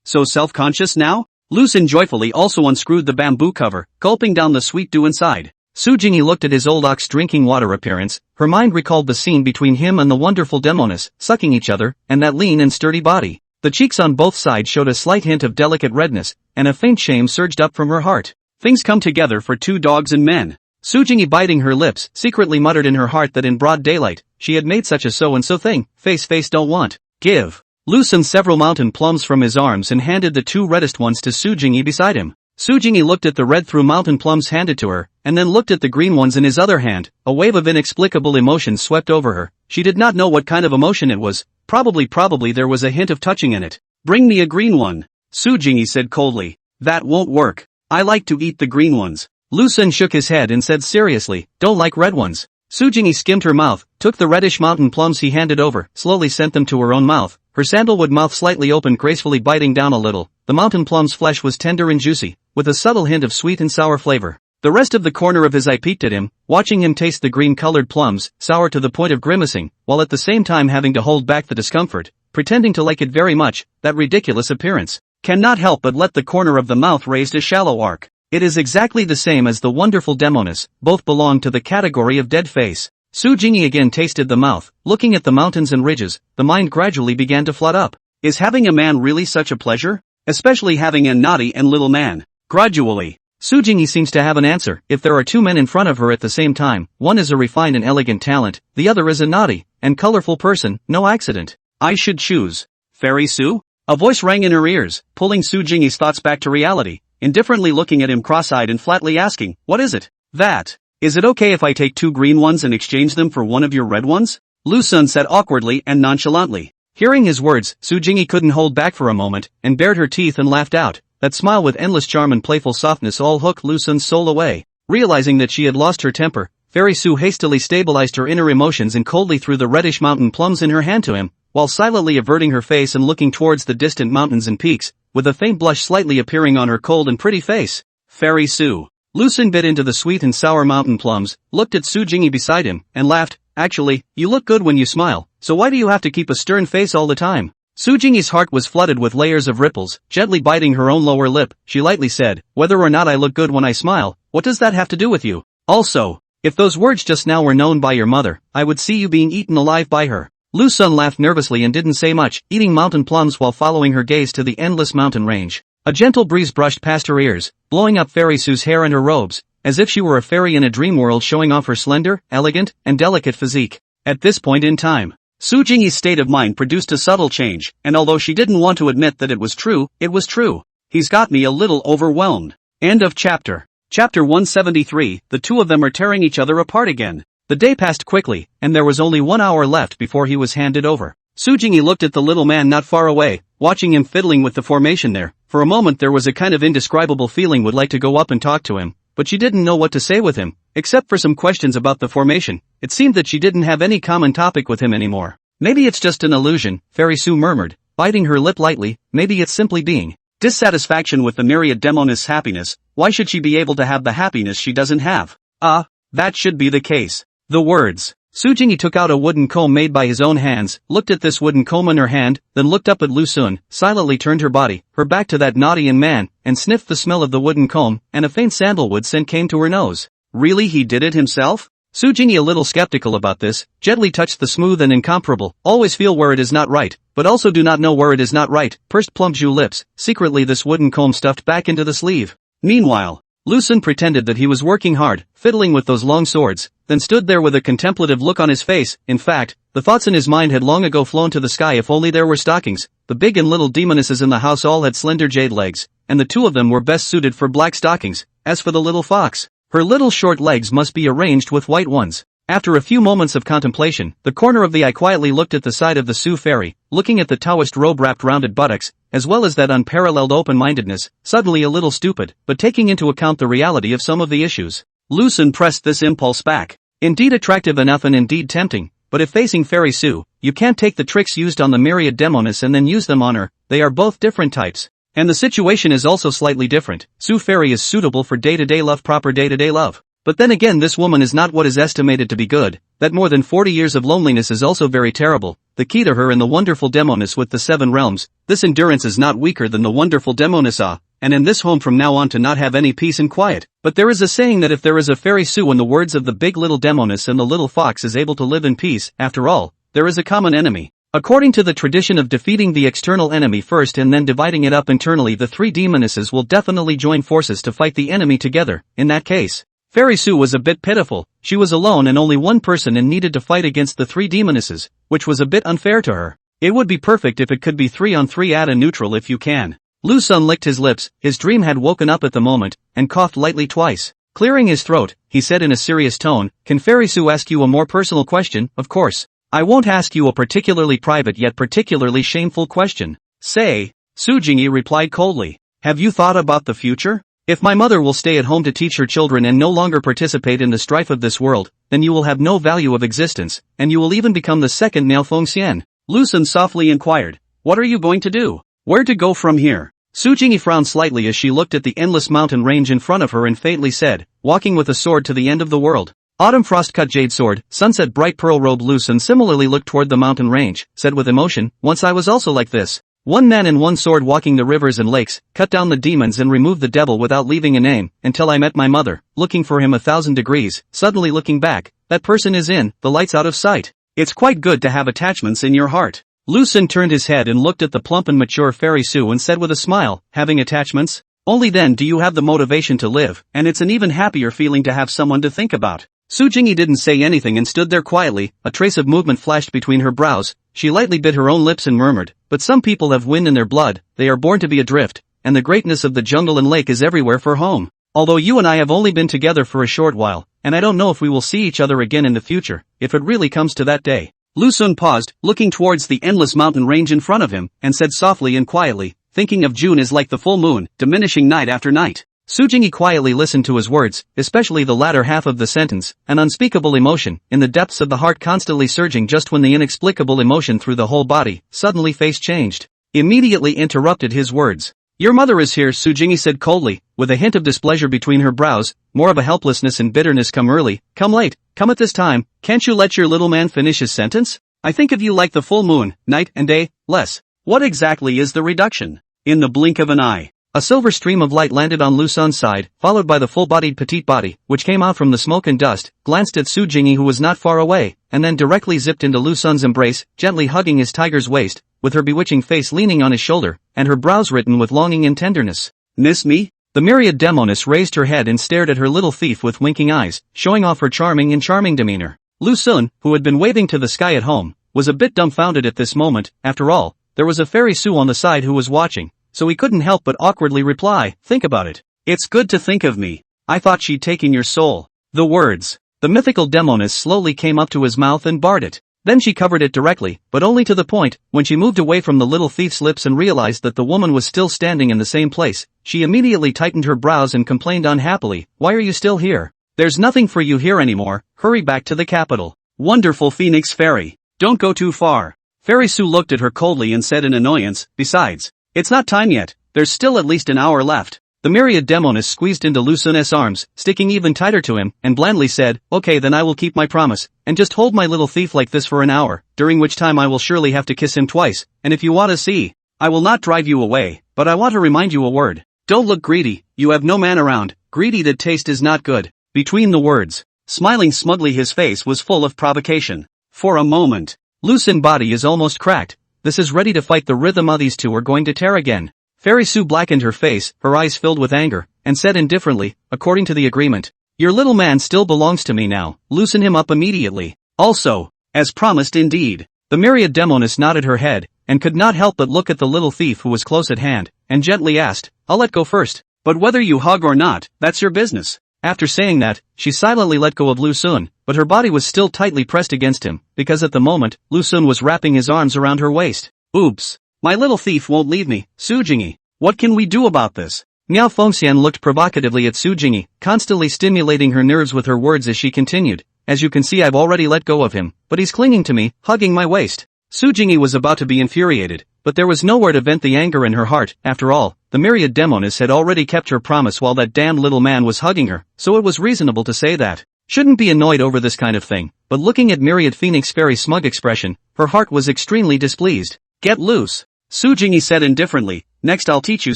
So self-conscious now? Lu Sun joyfully also unscrewed the bamboo cover, gulping down the sweet dew inside. Su Jingyi looked at his old ox drinking water appearance. Her mind recalled the scene between him and the wonderful Demoness, sucking each other, and that lean and sturdy body. The cheeks on both sides showed a slight hint of delicate redness, and a faint shame surged up from her heart. Things come together for two dogs and men. Su Jingyi, biting her lips, secretly muttered in her heart that in broad daylight, she had made such a so-and-so thing. Face don't want. Give. Lu Sun several mountain plums from his arms and handed the two reddest ones to Su Jingyi beside him. Su Jingyi looked at the red through mountain plums handed to her, and then looked at the green ones in his other hand. A wave of inexplicable emotion swept over her. She did not know what kind of emotion it was. Probably there was a hint of touching in it. Bring me a green one. Su Jingyi said coldly. That won't work. I like to eat the green ones. Lu Sun shook his head and said seriously, don't like red ones. Su Jingyi skimmed her mouth, took the reddish mountain plums he handed over, slowly sent them to her own mouth. Her sandalwood mouth slightly opened, gracefully biting down a little. The mountain plum's flesh was tender and juicy, with a subtle hint of sweet and sour flavor. The rest of the corner of his eye peeked at him, watching him taste the green-colored plums, sour to the point of grimacing, while at the same time having to hold back the discomfort, pretending to like it very much. That ridiculous appearance. Cannot help but let the corner of the mouth raised a shallow arc. It is exactly the same as the wonderful Demoness, both belong to the category of dead face. Su Jingyi again tasted the mouth, looking at the mountains and ridges, the mind gradually began to flood up. Is having a man really such a pleasure? Especially having a naughty and little man. Gradually, Su Jingyi seems to have an answer. If there are two men in front of her at the same time, one is a refined and elegant talent, the other is a naughty and colorful person, no accident. I should choose Fairy Su? A voice rang in her ears, pulling Su Jingyi's thoughts back to reality, indifferently looking at him cross-eyed and flatly asking, what is it? That. Is it okay if I take 2 green ones and exchange them for one of your red ones? Lu Sun said awkwardly and nonchalantly. Hearing his words, Su Jingyi couldn't hold back for a moment, and bared her teeth and laughed out. That smile with endless charm and playful softness all hooked Lu Sun's soul away. Realizing that she had lost her temper, Fairy Su hastily stabilized her inner emotions and coldly threw the reddish mountain plums in her hand to him, while silently averting her face and looking towards the distant mountains and peaks, with a faint blush slightly appearing on her cold and pretty face. Fairy Su. Lu Sun bit into the sweet and sour mountain plums, looked at Su Jingyi beside him, and laughed. Actually, you look good when you smile, so why do you have to keep a stern face all the time? Su Jingyi's heart was flooded with layers of ripples. Gently biting her own lower lip, she lightly said, whether or not I look good when I smile, what does that have to do with you? Also, if those words just now were known by your mother, I would see you being eaten alive by her. Lu Sun laughed nervously and didn't say much, eating mountain plums while following her gaze to the endless mountain range. A gentle breeze brushed past her ears, blowing up Fairy Su's hair and her robes, as if she were a fairy in a dream world showing off her slender, elegant, and delicate physique. At this point in time, Su Jingyi's state of mind produced a subtle change, and although she didn't want to admit that it was true, it was true. He's got me a little overwhelmed. End of chapter. Chapter 173, the two of them are tearing each other apart again. The day passed quickly, and there was only 1 hour left before he was handed over. Su Jingyi looked at the little man not far away, watching him fiddling with the formation there. For a moment there was a kind of indescribable feeling would like to go up and talk to him, but she didn't know what to say with him, except for some questions about the formation. It seemed that she didn't have any common topic with him anymore. Maybe it's just an illusion, Fairy Su murmured, biting her lip lightly. Maybe it's simply being dissatisfaction with the myriad Demoness happiness. Why should she be able to have the happiness she doesn't have? That should be the case. The words. Su Jingyi took out a wooden comb made by his own hands, looked at this wooden comb in her hand, then looked up at Lu Sun, silently turned her body, her back to that naughty man, and sniffed the smell of the wooden comb, and a faint sandalwood scent came to her nose. Really, he did it himself? Su Jingyi, a little skeptical about this, gently touched the smooth and incomparable. Always feel where it is not right, but also do not know where it is not right, pursed Plumju lips, secretly this wooden comb stuffed back into the sleeve. Meanwhile, Lu Sun pretended that he was working hard, fiddling with those long swords, then stood there with a contemplative look on his face. In fact, the thoughts in his mind had long ago flown to the sky. If only there were stockings. The big and little demonesses in the house all had slender jade legs, and the two of them were best suited for black stockings. As for the little fox, her little short legs must be arranged with white ones. After a few moments of contemplation, the corner of the eye quietly looked at the side of the Su fairy, looking at the Taoist robe-wrapped rounded buttocks, as well as that unparalleled open-mindedness, suddenly a little stupid, but taking into account the reality of some of the issues. Lu Sun pressed this impulse back. Indeed attractive enough and indeed tempting, but if facing Fairy Su, you can't take the tricks used on the myriad Demoness and then use them on her. They are both different types. And the situation is also slightly different. Su fairy is suitable for day-to-day love, proper day-to-day love. But then again, this woman is not what is estimated to be good. That more than 40 years of loneliness is also very terrible. The key to her in the wonderful Demoness with the 7 realms, this endurance is not weaker than the wonderful Demoness and in this home from now on to not have any peace and quiet. But there is a saying that if there is a Fairy Su in the words of the big little Demoness and the little fox is able to live in peace, after all, there is a common enemy. According to the tradition of defeating the external enemy first and then dividing it up internally, the 3 demonesses will definitely join forces to fight the enemy together. In that case, Fairy Su was a bit pitiful. She was alone and only one person and needed to fight against the 3 demonesses, which was a bit unfair to her. It would be perfect if it could be 3-on-3 at a neutral if you can. Lu Sun licked his lips. His dream had woken up at the moment, and coughed lightly twice. Clearing his throat, he said in a serious tone, "Can Fairy Su ask you a more personal question?" "Of course. I won't ask you a particularly private yet particularly shameful question." "Say," Su Jingyi replied coldly. "Have you thought about the future? If my mother will stay at home to teach her children and no longer participate in the strife of this world, then you will have no value of existence, and you will even become the second Miao Fengxian." Lu Sun softly inquired, "What are you going to do? Where to go from here?" Su Jingyi frowned slightly as she looked at the endless mountain range in front of her and faintly said, "Walking with a sword to the end of the world." Autumn frost-cut jade sword, sunset bright pearl robe. Lu Sun similarly looked toward the mountain range, said with emotion, "Once I was also like this. One man and one sword walking the rivers and lakes, cut down the demons and removed the devil without leaving a name, until I met my mother, looking for him 1,000 degrees, suddenly looking back, that person is in, the light's out of sight. It's quite good to have attachments in your heart. Lu Xun turned his head and looked at the plump and mature Fairy Su and said with a smile, having attachments? Only then do you have the motivation to live, and it's an even happier feeling to have someone to think about. Su Jingyi didn't say anything and stood there quietly, a trace of movement flashed between her brows, she lightly bit her own lips and murmured, but some people have wind in their blood, they are born to be adrift, and the greatness of the jungle and lake is everywhere for home. Although you and I have only been together for a short while, and I don't know if we will see each other again in the future, if it really comes to that day. Lu Xun paused, looking towards the endless mountain range in front of him, and said softly and quietly, thinking of June is like the full moon, diminishing night after night. Su Jingyi quietly listened to his words, especially the latter half of the sentence, an unspeakable emotion, in the depths of the heart constantly surging just when the inexplicable emotion through the whole body, suddenly face changed. Immediately interrupted his words. Your mother is here, Su Jingyi said coldly, with a hint of displeasure between her brows, more of a helplessness and bitterness come early, come late, come at this time, can't you let your little man finish his sentence? I think of you like the full moon, night and day, less. What exactly is the reduction? In the blink of an eye. A silver stream of light landed on Lu Xun's side, followed by the full-bodied petite body, which came out from the smoke and dust, glanced at Su Jingyi who was not far away, and then directly zipped into Lu Xun's embrace, gently hugging his tiger's waist, with her bewitching face leaning on his shoulder, and her brows written with longing and tenderness. Miss me? The myriad Demoness raised her head and stared at her little thief with winking eyes, showing off her charming demeanor. Lu Xun, who had been waving to the sky at home, was a bit dumbfounded at this moment. After all, there was a Fairy Su on the side who was watching, so he couldn't help but awkwardly reply, think about it. It's good to think of me. I thought she'd taken your soul. The words. The mythical Demoness slowly came up to his mouth and barred it. Then she covered it directly, but only to the point. When she moved away from the little thief's lips and realized that the woman was still standing in the same place, she immediately tightened her brows and complained unhappily, why are you still here? There's nothing for you here anymore, hurry back to the capital. Wonderful Phoenix Fairy. Don't go too far. Fairy Su looked at her coldly and said in annoyance, besides, it's not time yet, there's still at least an hour left. The myriad Demoness squeezed into Lu Xun's arms, sticking even tighter to him, and blandly said, okay then I will keep my promise, and just hold my little thief like this for an hour, during which time I will surely have to kiss him twice, and if you want to see, I will not drive you away, but I want to remind you a word. Don't look greedy, you have no man around, greedy the taste is not good. Between the words, smiling smugly his face was full of provocation. For a moment, Lu Xun's body is almost cracked. This is ready to fight the rhythm of these two are going to tear again. Fairy Su blackened her face, her eyes filled with anger, and said indifferently, according to the agreement, your little man still belongs to me now, loosen him up immediately. Also, as promised indeed. The myriad Demoness nodded her head, and could not help but look at the little thief who was close at hand, and gently asked, I'll let go first, but whether you hug or not, that's your business. After saying that, she silently let go of Lu Xun, but her body was still tightly pressed against him, because at the moment, Lu Xun was wrapping his arms around her waist. Oops. My little thief won't leave me, Su Jingyi. What can we do about this? Miao Fengxian looked provocatively at Su Jingyi, constantly stimulating her nerves with her words as she continued, as you can see I've already let go of him, but he's clinging to me, hugging my waist. Su Jingyi was about to be infuriated, but there was nowhere to vent the anger in her heart. After all, the myriad Demoness had already kept her promise while that damned little man was hugging her, so it was reasonable to say that. Shouldn't be annoyed over this kind of thing, but looking at myriad Phoenix Fairy's smug expression, her heart was extremely displeased. Get loose. Su Jingyi said indifferently, next I'll teach you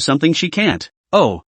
something she can't. Oh,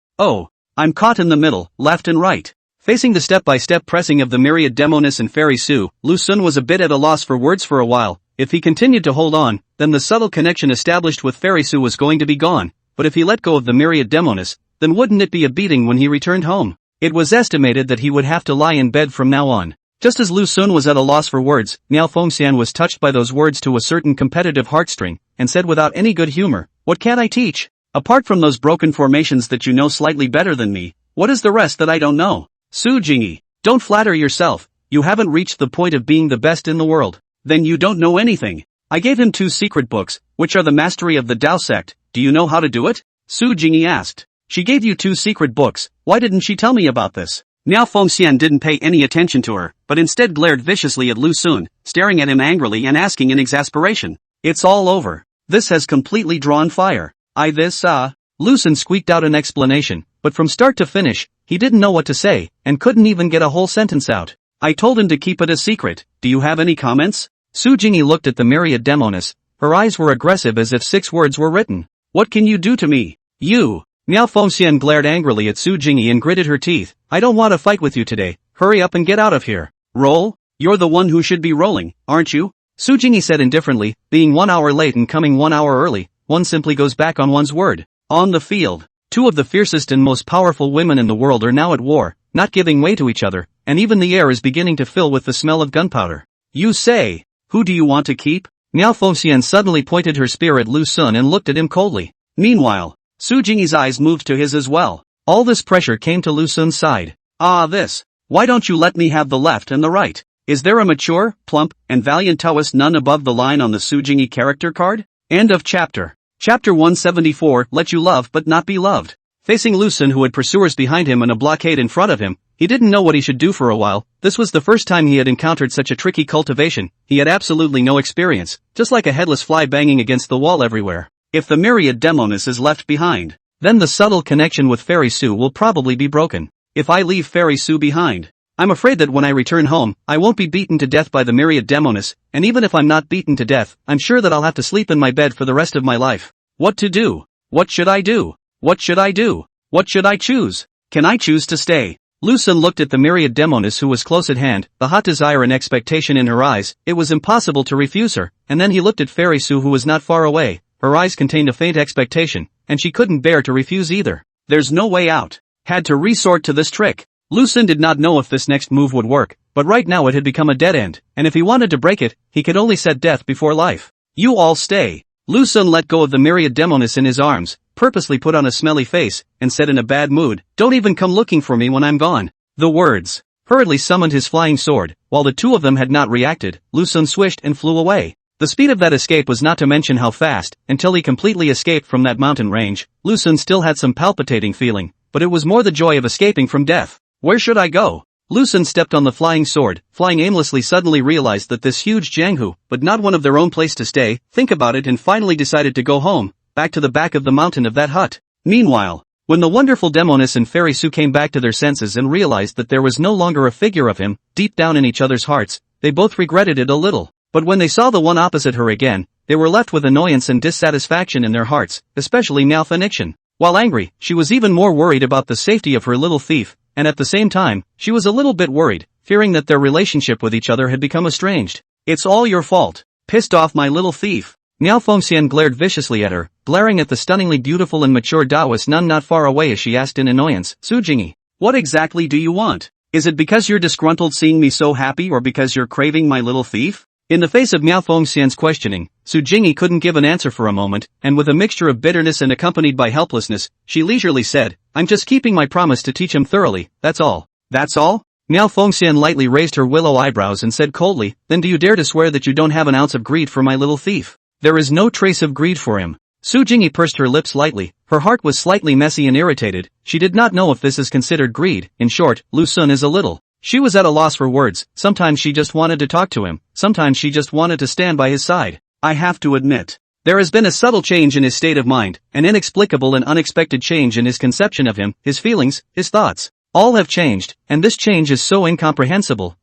I'm caught in the middle, left and right. Facing the step-by-step pressing of the myriad Demoness and Fairy Su, Lu Xun was a bit at a loss for words for a while. If he continued to hold on, then the subtle connection established with Fairy Su was going to be gone, but if he let go of the myriad Demoness, then wouldn't it be a beating when he returned home? It was estimated that he would have to lie in bed from now on. Just as Lu Xun was at a loss for words, Miao Fengxian was touched by those words to a certain competitive heartstring, and said without any good humor, what can I teach? Apart from those broken formations that you know slightly better than me, what is the rest that I don't know? Su Jingyi, don't flatter yourself, you haven't reached the point of being the best in the world. Then you don't know anything. I gave him 2 secret books, which are the mastery of the Tao sect. Do you know how to do it? Su Jingyi asked. She gave you 2 secret books, why didn't she tell me about this? Miao Fengxian didn't pay any attention to her, but instead glared viciously at Lu Xun, staring at him angrily and asking in exasperation. It's all over. This has completely drawn fire. Lu Xun squeaked out an explanation, but from start to finish, he didn't know what to say, and couldn't even get a whole sentence out. I told him to keep it a secret, do you have any comments? Su Jingyi looked at the myriad Demoness, Her eyes were aggressive as if 6 words were written. What can you do to me? You! Miao Fengxian glared angrily at Su Jingyi and gritted her teeth. I don't want to fight with you today. Hurry up and get out of here. Roll? You're the one who should be rolling, aren't you? Su Jingyi said indifferently, being 1 hour late and coming 1 hour early, one simply goes back on one's word. On the field, 2 of the fiercest and most powerful women in the world are now at war, not giving way to each other, and even the air is beginning to fill with the smell of gunpowder. You say, who do you want to keep? Miao Fengxian suddenly pointed her spear at Lu Sun and looked at him coldly. Meanwhile, Su Jingyi's eyes moved to his as well. All this pressure came to Lu Sun's side. Ah this. Why don't you let me have the left and the right? Is there a mature, plump, and valiant Taoist nun above the line on the Su Jingyi character card? End of chapter. Chapter 174, Let You Love But Not Be Loved. Facing Lu Sun who had pursuers behind him and a blockade in front of him, he didn't know what he should do for a while. This was the first time he had encountered such a tricky cultivation. He had absolutely no experience, just like a headless fly banging against the wall everywhere. If the myriad Demoness is left behind, then the subtle connection with Fairy Su will probably be broken. If I leave Fairy Su behind, I'm afraid that when I return home, I won't be beaten to death by the myriad Demoness, and even if I'm not beaten to death, I'm sure that I'll have to sleep in my bed for the rest of my life. What to do? What should I do? What should I do? What should I choose? Can I choose to stay? Lu Sun looked at the myriad Demoness who was close at hand, the hot desire and expectation in her eyes. It was impossible to refuse her, and then he looked at Fairy Su who was not far away. Her eyes contained a faint expectation, and she couldn't bear to refuse either. There's no way out. Had to resort to this trick. Lu Sun did not know if this next move would work, but right now it had become a dead end, and if he wanted to break it, he could only set death before life. You all stay. Lu Sun let go of the myriad Demoness in his arms, purposely put on a smelly face, and said in a bad mood, don't even come looking for me when I'm gone. The words. Hurriedly summoned his flying sword. While the 2 of them had not reacted, Lu Sun swished and flew away. The speed of that escape was not to mention how fast. Until he completely escaped from that mountain range, Lu Sun still had some palpitating feeling, but it was more the joy of escaping from death. Where should I go? Lu Sun stepped on the flying sword, flying aimlessly suddenly realized that this huge Jianghu, but not one of their own place to stay, think about it and finally decided to go home, back to the back of the mountain of that hut. Meanwhile, when the wonderful Demoness and Fairy Su came back to their senses and realized that there was no longer a figure of him, deep down in each other's hearts, they both regretted it a little. But when they saw the one opposite her again, they were left with annoyance and dissatisfaction in their hearts, especially Miao Fengxian. While angry, she was even more worried about the safety of her little thief, and at the same time, she was a little bit worried, fearing that their relationship with each other had become estranged. It's all your fault. Pissed off my little thief. Miao Fengxian glared viciously at her, glaring at the stunningly beautiful and mature Taoist nun not far away as she asked in annoyance, Su Jingyi, what exactly do you want? Is it because you're disgruntled seeing me so happy or because you're craving my little thief? In the face of Miao Fengxian's questioning, Su Jingyi couldn't give an answer for a moment, and with a mixture of bitterness and accompanied by helplessness, she leisurely said, I'm just keeping my promise to teach him thoroughly, that's all. That's all? Miao Fengxian lightly raised her willow eyebrows and said coldly, then do you dare to swear that you don't have an ounce of greed for my little thief? There is no trace of greed for him. Su Jingyi pursed her lips lightly, her heart was slightly messy and irritated, she did not know if this is considered greed. In short, Lu Sun is a little. She was at a loss for words. Sometimes she just wanted to talk to him, sometimes she just wanted to stand by his side. I have to admit, there has been a subtle change in his state of mind, an inexplicable and unexpected change in his conception of him, his feelings, his thoughts. All have changed, and this change is so incomprehensible,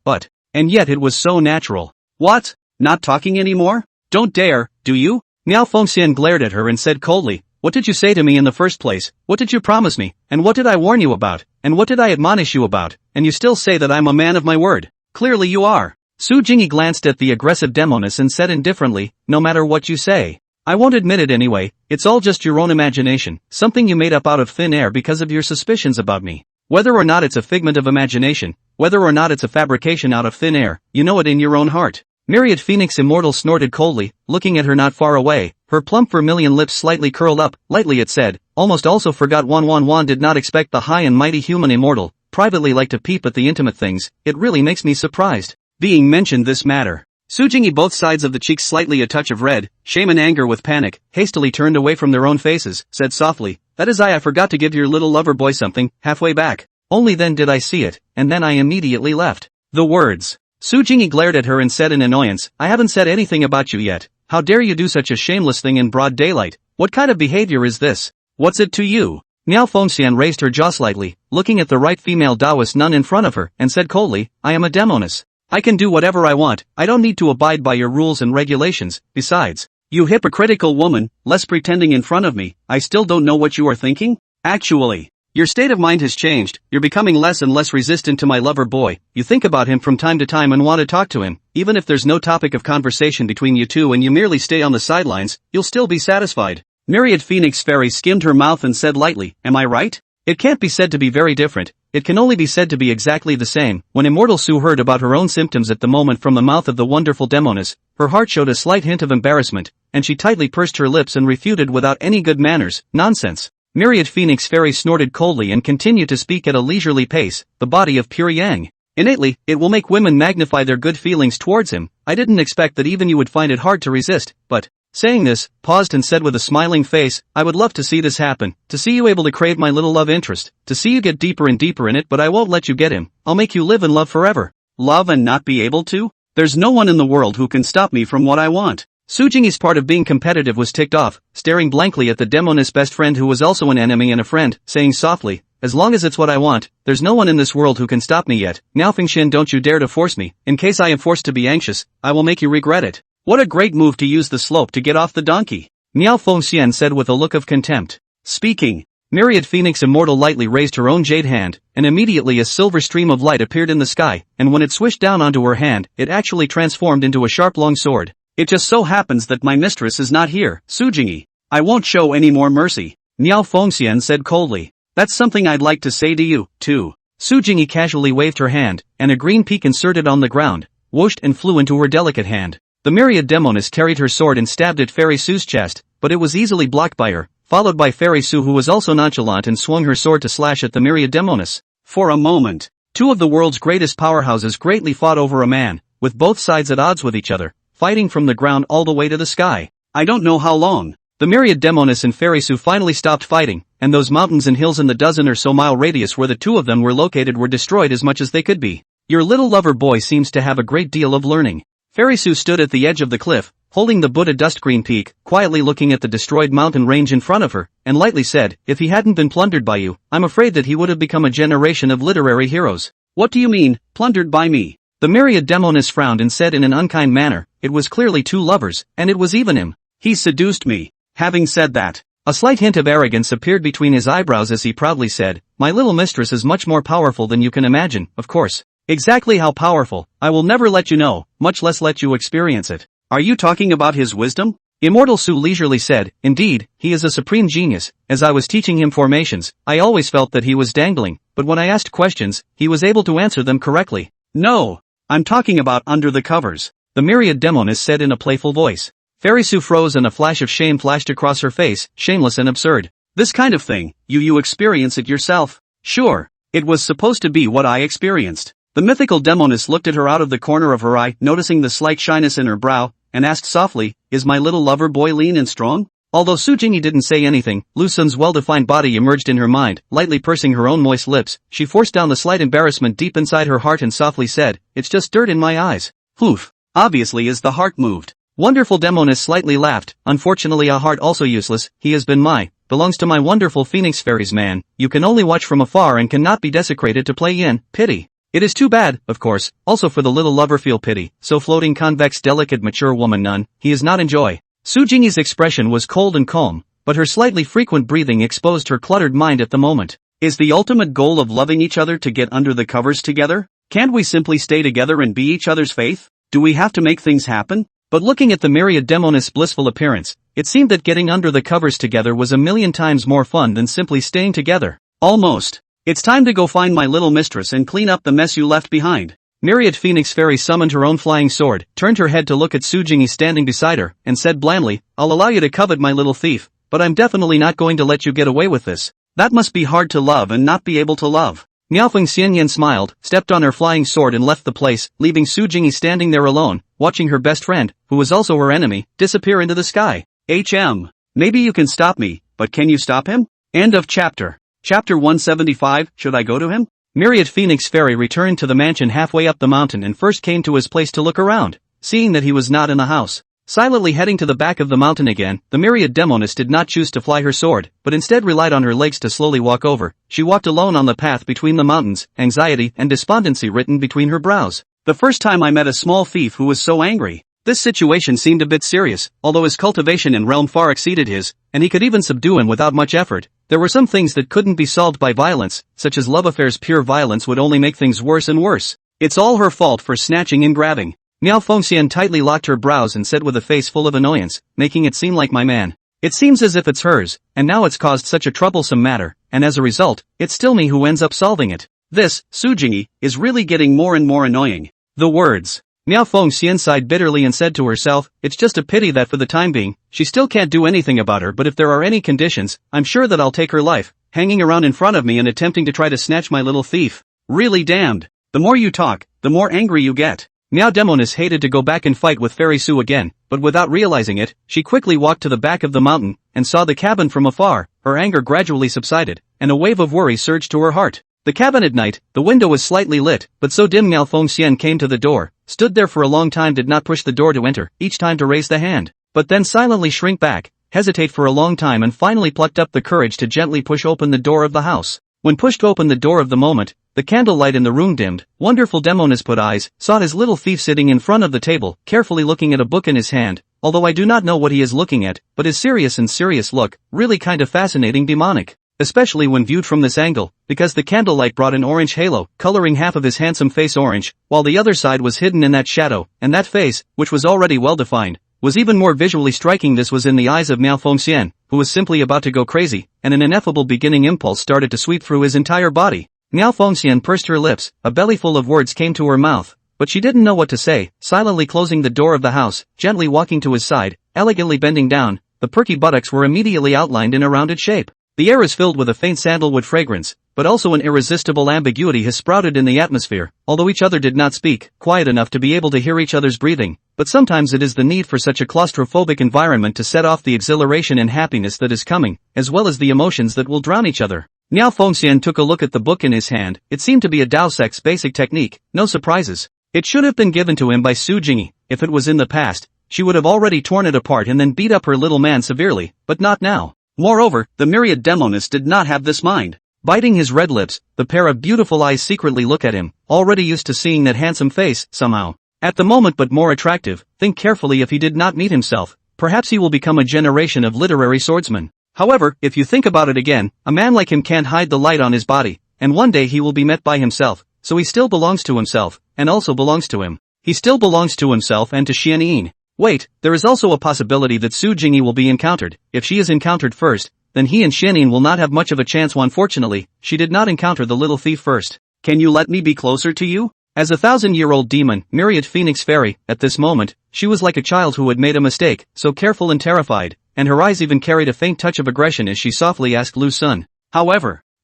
and yet it was so natural. What? Not talking anymore? Don't dare, do you? Miao Fengxian glared at her and said coldly, what did you say to me in the first place? What did you promise me? And what did I warn you about? And what did I admonish you about? And you still say that I'm a man of my word. Clearly you are. Su Jingyi glanced at the aggressive Demoness and said indifferently, no matter what you say. I won't admit it anyway, it's all just your own imagination, something you made up out of thin air because of your suspicions about me. Whether or not it's a figment of imagination, whether or not it's a fabrication out of thin air, you know it in your own heart. Myriad Phoenix Immortal snorted coldly, looking at her not far away, her plump vermilion lips slightly curled up, lightly it said, almost also forgot Wan did not expect the high and mighty human immortal, privately like to peep at the intimate things, it really makes me surprised. Being mentioned this matter. Su Jingyi both sides of the cheeks slightly a touch of red, shame and anger with panic, hastily turned away from their own faces, said softly, that is I forgot to give your little lover boy something, halfway back. Only then did I see it, and then I immediately left. The words. Su Jingyi glared at her and said in annoyance, I haven't said anything about you yet. How dare you do such a shameless thing in broad daylight? What kind of behavior is this? What's it to you? Miao Fengxian raised her jaw slightly, looking at the right female Taoist nun in front of her, and said coldly, I am a Demoness. I can do whatever I want, I don't need to abide by your rules and regulations, besides, You hypocritical woman, less pretending in front of me, I still don't know what you are thinking? Actually, your state of mind has changed, you're becoming less and less resistant to my lover boy, you think about him from time to time and want to talk to him, even if there's no topic of conversation between you two and you merely stay on the sidelines, you'll still be satisfied. Myriad Phoenix Fairy skimmed her mouth and said lightly, am I right? It can't be said to be very different, it can only be said to be exactly the same. When Immortal Sue heard about her own symptoms at the moment from the mouth of the wonderful Demoness, her heart showed a slight hint of embarrassment, and she tightly pursed her lips and refuted without any good manners, nonsense. Myriad Phoenix Fairy snorted coldly and continued to speak at a leisurely pace, the body of pure yang. Innately, it will make women magnify their good feelings towards him. I didn't expect that even you would find it hard to resist, but, saying this, paused and said with a smiling face, I would love to see this happen, to see you able to crave my little love interest, to see you get deeper and deeper in it, but I won't let you get him. I'll make you live and love forever. Love and not be able to? There's no one in the world who can stop me from what I want. Sujingi's part of being competitive was ticked off, staring blankly at the Demoness best friend who was also an enemy and a friend, saying softly, as long as it's what I want, there's no one in this world who can stop me yet. Now Fengxian, don't you dare to force me, in case I am forced to be anxious, I will make you regret it. What a great move to use the slope to get off the donkey, Miao Fengxian said with a look of contempt. Speaking, Myriad Phoenix Immortal lightly raised her own jade hand, and immediately a silver stream of light appeared in the sky, and when it swished down onto her hand, it actually transformed into a sharp long sword. It just so happens that my mistress is not here, Sujingi. I won't show any more mercy, Miao Fengxian said coldly. That's something I'd like to say to you, too. Sujingi casually waved her hand, and a green peak inserted on the ground, whooshed and flew into her delicate hand. The Myriad Demoness carried her sword and stabbed at Fairy Sue's chest, but it was easily blocked by her, followed by Fairy Sue who was also nonchalant and swung her sword to slash at the Myriad Demoness. For a moment, two of the world's greatest powerhouses greatly fought over a man, with both sides at odds with each other, fighting from the ground all the way to the sky. I don't know how long. The Myriad Demoness and Fairy Sue finally stopped fighting, and those mountains and hills in the dozen or so mile radius where the two of them were located were destroyed as much as they could be. Your little lover boy seems to have a great deal of learning. Fairy Sue stood at the edge of the cliff, holding the Buddha dust green peak, quietly looking at the destroyed mountain range in front of her, and lightly said, if he hadn't been plundered by you, I'm afraid that he would have become a generation of literary heroes. What do you mean, plundered by me? The Myriad Demoness frowned and said in an unkind manner, it was clearly two lovers, and it was even him. He seduced me. Having said that, a slight hint of arrogance appeared between his eyebrows as he proudly said, my little mistress is much more powerful than you can imagine, of course. Exactly how powerful, I will never let you know, much less let you experience it. Are you talking about his wisdom? Immortal Sue leisurely said, indeed, he is a supreme genius. As I was teaching him formations, I always felt that he was dangling, but when I asked questions, he was able to answer them correctly. No, I'm talking about under the covers, the Myriad Demoness said in a playful voice. Fairy Sue froze and a flash of shame flashed across her face, shameless and absurd. This kind of thing, you experience it yourself? Sure, it was supposed to be what I experienced. The mythical Demoness looked at her out of the corner of her eye, noticing the slight shyness in her brow, and asked softly, is my little lover boy lean and strong? Although Sujingi didn't say anything, Lu Sun's well-defined body emerged in her mind, lightly pursing her own moist lips. She forced down the slight embarrassment deep inside her heart and softly said, it's just dirt in my eyes. Oof. Obviously as the heart moved. Wonderful Demoness slightly laughed, unfortunately a heart also useless, he has been belongs to my wonderful Phoenix Fairies man, you can only watch from afar and cannot be desecrated to play in, pity. It is too bad, of course, also for the little lover feel pity, so floating convex delicate mature woman none, he is not enjoy. Sujingi's expression was cold and calm, but her slightly frequent breathing exposed her cluttered mind at the moment. Is the ultimate goal of loving each other to get under the covers together? Can't we simply stay together and be each other's faith? Do we have to make things happen? But looking at the Myriad Demoness' blissful appearance, it seemed that getting under the covers together was a million times more fun than simply staying together. Almost. It's time to go find my little mistress and clean up the mess you left behind. Myriad Phoenix Fairy summoned her own flying sword, turned her head to look at Sujingi standing beside her, and said blandly, I'll allow you to covet my little thief, but I'm definitely not going to let you get away with this. That must be hard to love and not be able to love. Miao Fengxian smiled, stepped on her flying sword and left the place, leaving Sujingi standing there alone, watching her best friend, who was also her enemy, disappear into the sky. Maybe you can stop me, but can you stop him? End of chapter. Chapter 175, should I go to him? Myriad Phoenix Fairy returned to the mansion halfway up the mountain and first came to his place to look around, seeing that he was not in the house. Silently heading to the back of the mountain again, the Myriad Demoness did not choose to fly her sword, but instead relied on her legs to slowly walk over. She walked alone on the path between the mountains, anxiety and despondency written between her brows. The first time I met a small thief who was so angry. This situation seemed a bit serious, although his cultivation and realm far exceeded his, and he could even subdue him without much effort. There were some things that couldn't be solved by violence, such as love affairs. Pure violence would only make things worse and worse. It's all her fault for snatching and grabbing. Miao Fengxian tightly locked her brows and said with a face full of annoyance, making it seem like my man. It seems as if it's hers, and now it's caused such a troublesome matter, and as a result, it's still me who ends up solving it. This, Su Jingyi, is really getting more and more annoying. The words. Miao Fengxian sighed bitterly and said to herself, it's just a pity that for the time being, she still can't do anything about her, but if there are any conditions, I'm sure that I'll take her life, hanging around in front of me and attempting to try to snatch my little thief. Really damned. The more you talk, the more angry you get. Miao Demoness hated to go back and fight with Fairy Su again, but without realizing it, she quickly walked to the back of the mountain, and saw the cabin from afar. Her anger gradually subsided, and a wave of worry surged to her heart. The cabin at night, the window was slightly lit, but so dim. Miao Fengxian came to the door, stood there for a long time, did not push the door to enter, each time to raise the hand, but then silently shrink back, hesitate for a long time, and finally plucked up the courage to gently push open the door of the house. When pushed open the door of the moment, the candlelight in the room dimmed. Wonderful Demoness put eyes, saw his little thief sitting in front of the table, carefully looking at a book in his hand, although I do not know what he is looking at, but his serious look, really kind of fascinating, demonic. Especially when viewed from this angle, because the candlelight brought an orange halo, coloring half of his handsome face orange, while the other side was hidden in that shadow, and that face, which was already well defined, was even more visually striking. This was in the eyes of Miao Fengxian, who was simply about to go crazy, and an ineffable beginning impulse started to sweep through his entire body. Miao Fengxian pursed her lips, a bellyful of words came to her mouth, but she didn't know what to say. Silently closing the door of the house, gently walking to his side, elegantly bending down, the perky buttocks were immediately outlined in a rounded shape. The air is filled with a faint sandalwood fragrance, but also an irresistible ambiguity has sprouted in the atmosphere, although each other did not speak, quiet enough to be able to hear each other's breathing, but sometimes it is the need for such a claustrophobic environment to set off the exhilaration and happiness that is coming, as well as the emotions that will drown each other. Miao Fengxian took a look at the book in his hand. It seemed to be a Dao Sect's basic technique, no surprises. It should have been given to him by Su Jingyi. If it was in the past, she would have already torn it apart and then beat up her little man severely, but not now. Moreover, the myriad Demoness did not have this mind. Biting his red lips, the pair of beautiful eyes secretly look at him, already used to seeing that handsome face, somehow. At the moment but more attractive, think carefully if he did not meet himself, perhaps he will become a generation of literary swordsmen. However, if you think about it again, a man like him can't hide the light on his body, and one day he will be met by himself, so he still belongs to himself, and also belongs to him. He still belongs to himself and to Xianyin. Wait, there is also a possibility that Su Jingyi will be encountered. If she is encountered first, then he and Xianyin will not have much of a chance. Unfortunately, she did not encounter the little thief first. Can you let me be closer to you? As a 1,000-year-old demon, myriad phoenix fairy, at this moment, she was like a child who had made a mistake, so careful and terrified, and her eyes even carried a faint touch of aggression as she softly asked Lu Sun.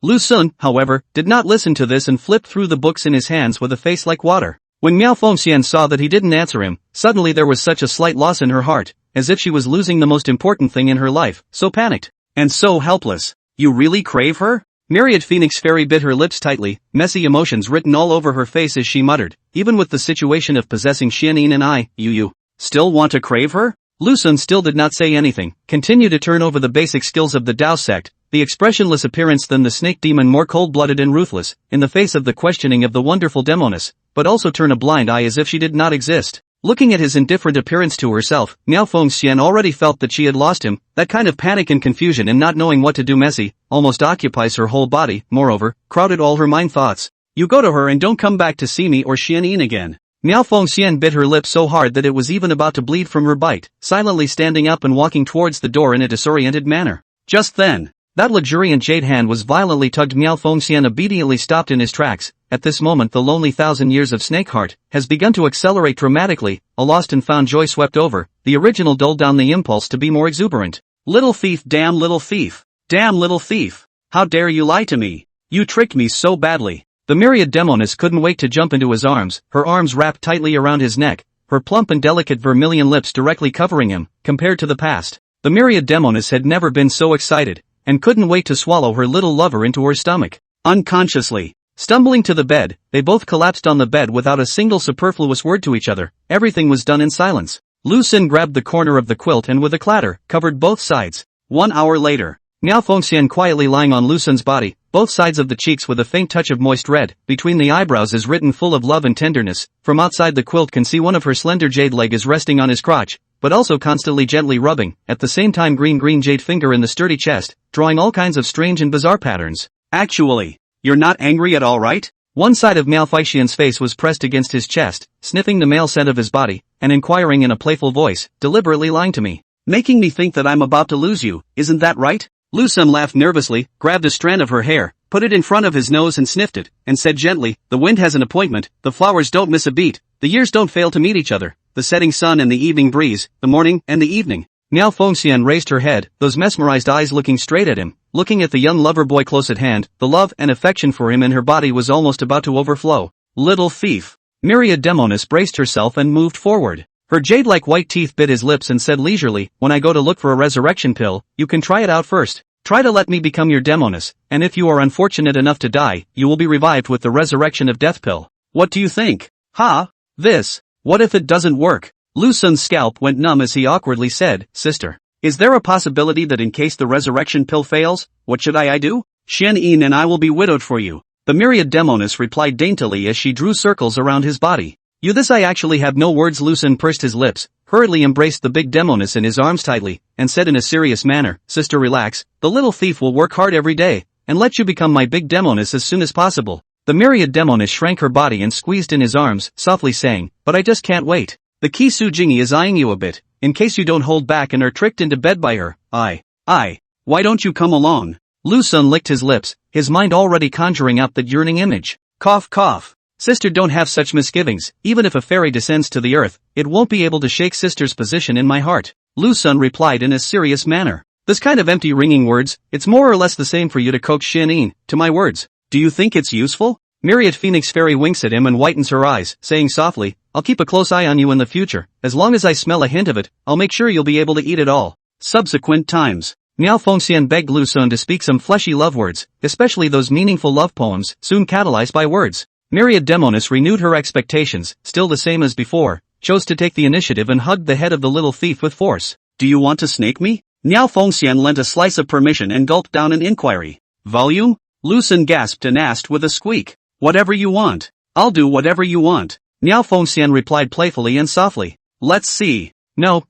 Lu Sun, however, did not listen to this and flipped through the books in his hands with a face like water. When Miao Fengxian saw that he didn't answer him, suddenly there was such a slight loss in her heart, as if she was losing the most important thing in her life, so panicked, and so helpless. You really crave her? Myriad Phoenix Fairy bit her lips tightly, messy emotions written all over her face as she muttered, even with the situation of possessing Xianyin and I, you still want to crave her? Lu Sun still did not say anything, continue to turn over the basic skills of the Dao sect, the expressionless appearance than the snake demon, more cold-blooded and ruthless, in the face of the questioning of the wonderful Demoness, but also turn a blind eye as if she did not exist. Looking at his indifferent appearance to herself, Miao Fengxian already felt that she had lost him. That kind of panic and confusion and not knowing what to do messy, almost occupies her whole body, moreover, crowded all her mind thoughts. You go to her and don't come back to see me or Xianyin again. Miao Fengxian bit her lip so hard that it was even about to bleed from her bite, silently standing up and walking towards the door in a disoriented manner. Just then, that luxuriant jade hand was violently tugged. Miao Fengxian obediently stopped in his tracks. At this moment the lonely 1,000 years of Snakeheart has begun to accelerate dramatically, a lost and found joy swept over, the original dulled down the impulse to be more exuberant. Little thief, damn little thief! Damn little thief! How dare you lie to me! You tricked me so badly! The myriad Demoness couldn't wait to jump into his arms, her arms wrapped tightly around his neck, her plump and delicate vermilion lips directly covering him. Compared to the past, the myriad Demoness had never been so excited, and couldn't wait to swallow her little lover into her stomach. Unconsciously, stumbling to the bed, they both collapsed on the bed without a single superfluous word to each other. Everything was done in silence. Lu Sin grabbed the corner of the quilt and with a clatter, covered both sides. 1 hour later, Miao Fengxian quietly lying on Lu Sin's body, both sides of the cheeks with a faint touch of moist red, between the eyebrows is written full of love and tenderness. From outside the quilt can see one of her slender jade leg is resting on his crotch, but also constantly gently rubbing, at the same time green jade finger in the sturdy chest, drawing all kinds of strange and bizarre patterns. Actually, you're not angry at all, right? One side of Malphicion's face was pressed against his chest, sniffing the male scent of his body, and inquiring in a playful voice, deliberately lying to me. Making me think that I'm about to lose you, isn't that right? Lu Sun laughed nervously, grabbed a strand of her hair, put it in front of his nose and sniffed it, and said gently, the wind has an appointment, the flowers don't miss a beat, the years don't fail to meet each other, the setting sun and the evening breeze, the morning and the evening. Malphición raised her head, those mesmerized eyes looking straight at him, looking at the young lover boy close at hand. The love and affection for him in her body was almost about to overflow. Little thief. Demoness braced herself and moved forward. Her jade-like white teeth bit his lips and said leisurely, when I go to look for a resurrection pill, you can try it out first. Try to let me become your Demoness, and if you are unfortunate enough to die, you will be revived with the resurrection of death pill. What do you think? Ha? This. What if it doesn't work? Lu Sun's scalp went numb as he awkwardly said, Sister, is there a possibility that in case the resurrection pill fails, what should I do? Shen Yin and I will be widowed for you. The Demoness replied daintily as she drew circles around his body. You this I actually have no words. Lu Sun pursed his lips, hurriedly embraced the big Demoness in his arms tightly, and said in a serious manner, Sister relax, the little thief will work hard every day, and let you become my big Demoness as soon as possible. The Demoness shrank her body and squeezed in his arms, softly saying, but I just can't wait. The key Su Jingi is eyeing you a bit, in case you don't hold back and are tricked into bed by her. Why don't you come along? Lu Sun licked his lips, his mind already conjuring up that yearning image. Cough cough. Sister don't have such misgivings, even if a fairy descends to the earth, it won't be able to shake Sister's position in my heart. Lu Sun replied in a serious manner. This kind of empty ringing words, it's more or less the same for you to coax Shen Yin, to my words. Do you think it's useful? Myriad Phoenix Fairy winks at him and whitens her eyes, saying softly, I'll keep a close eye on you in the future, as long as I smell a hint of it, I'll make sure you'll be able to eat it all. Subsequent times. Malphición begged Lu Sun to speak some fleshy love words, especially those meaningful love poems, soon catalyzed by words. Demoness renewed her expectations, still the same as before, chose to take the initiative and hugged the head of the little thief with force. Do you want to snake me? Malphición lent a slice of permission and gulped down an inquiry. Volume? Lu Sun gasped and asked with a squeak. Whatever you want. I'll do whatever you want. Malphición replied playfully and softly. Let's see. No,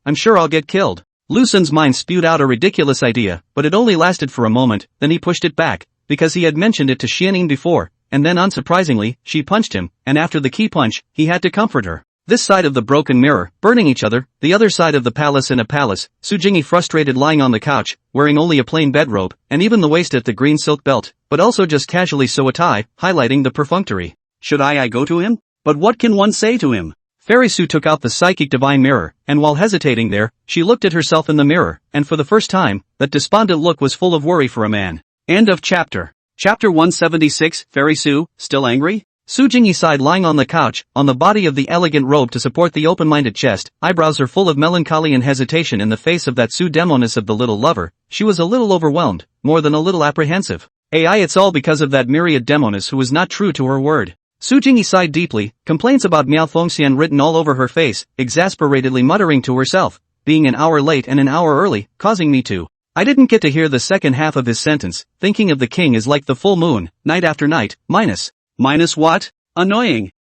I'm sure I'll get killed. Lu Sun's mind spewed out a ridiculous idea, but it only lasted for a moment, then he pushed it back, because he had mentioned it to Shen Yin before, and then unsurprisingly, she punched him, and after the key punch, he had to comfort her. This side of the broken mirror, burning each other, the other side of the palace in a palace, Su Jingi frustrated lying on the couch, wearing only a plain bedrobe, and even the waist at the green silk belt, but also just casually sew a tie, highlighting the perfunctory. Should I go to him? But what can one say to him? Fairy Su took out the psychic divine mirror, and while hesitating there, she looked at herself in the mirror, and for the first time, that despondent look was full of worry for a man. End of chapter. Chapter 176, Fairy Su, still angry? Su Jingi sighed lying on the couch, on the body of the elegant robe to support the open-minded chest, eyebrows are full of melancholy and hesitation in the face of that Su Demoness of the little lover. She was a little overwhelmed, more than a little apprehensive. It's all because of that myriad Demoness who was not true to her word. Su Jingi sighed deeply, complaints about Malphición written all over her face, exasperatedly muttering to herself, being an hour late and an hour early, causing me to. I didn't get to hear the second half of his sentence, thinking of the king is like the full moon, night after night, Minus what? Annoying.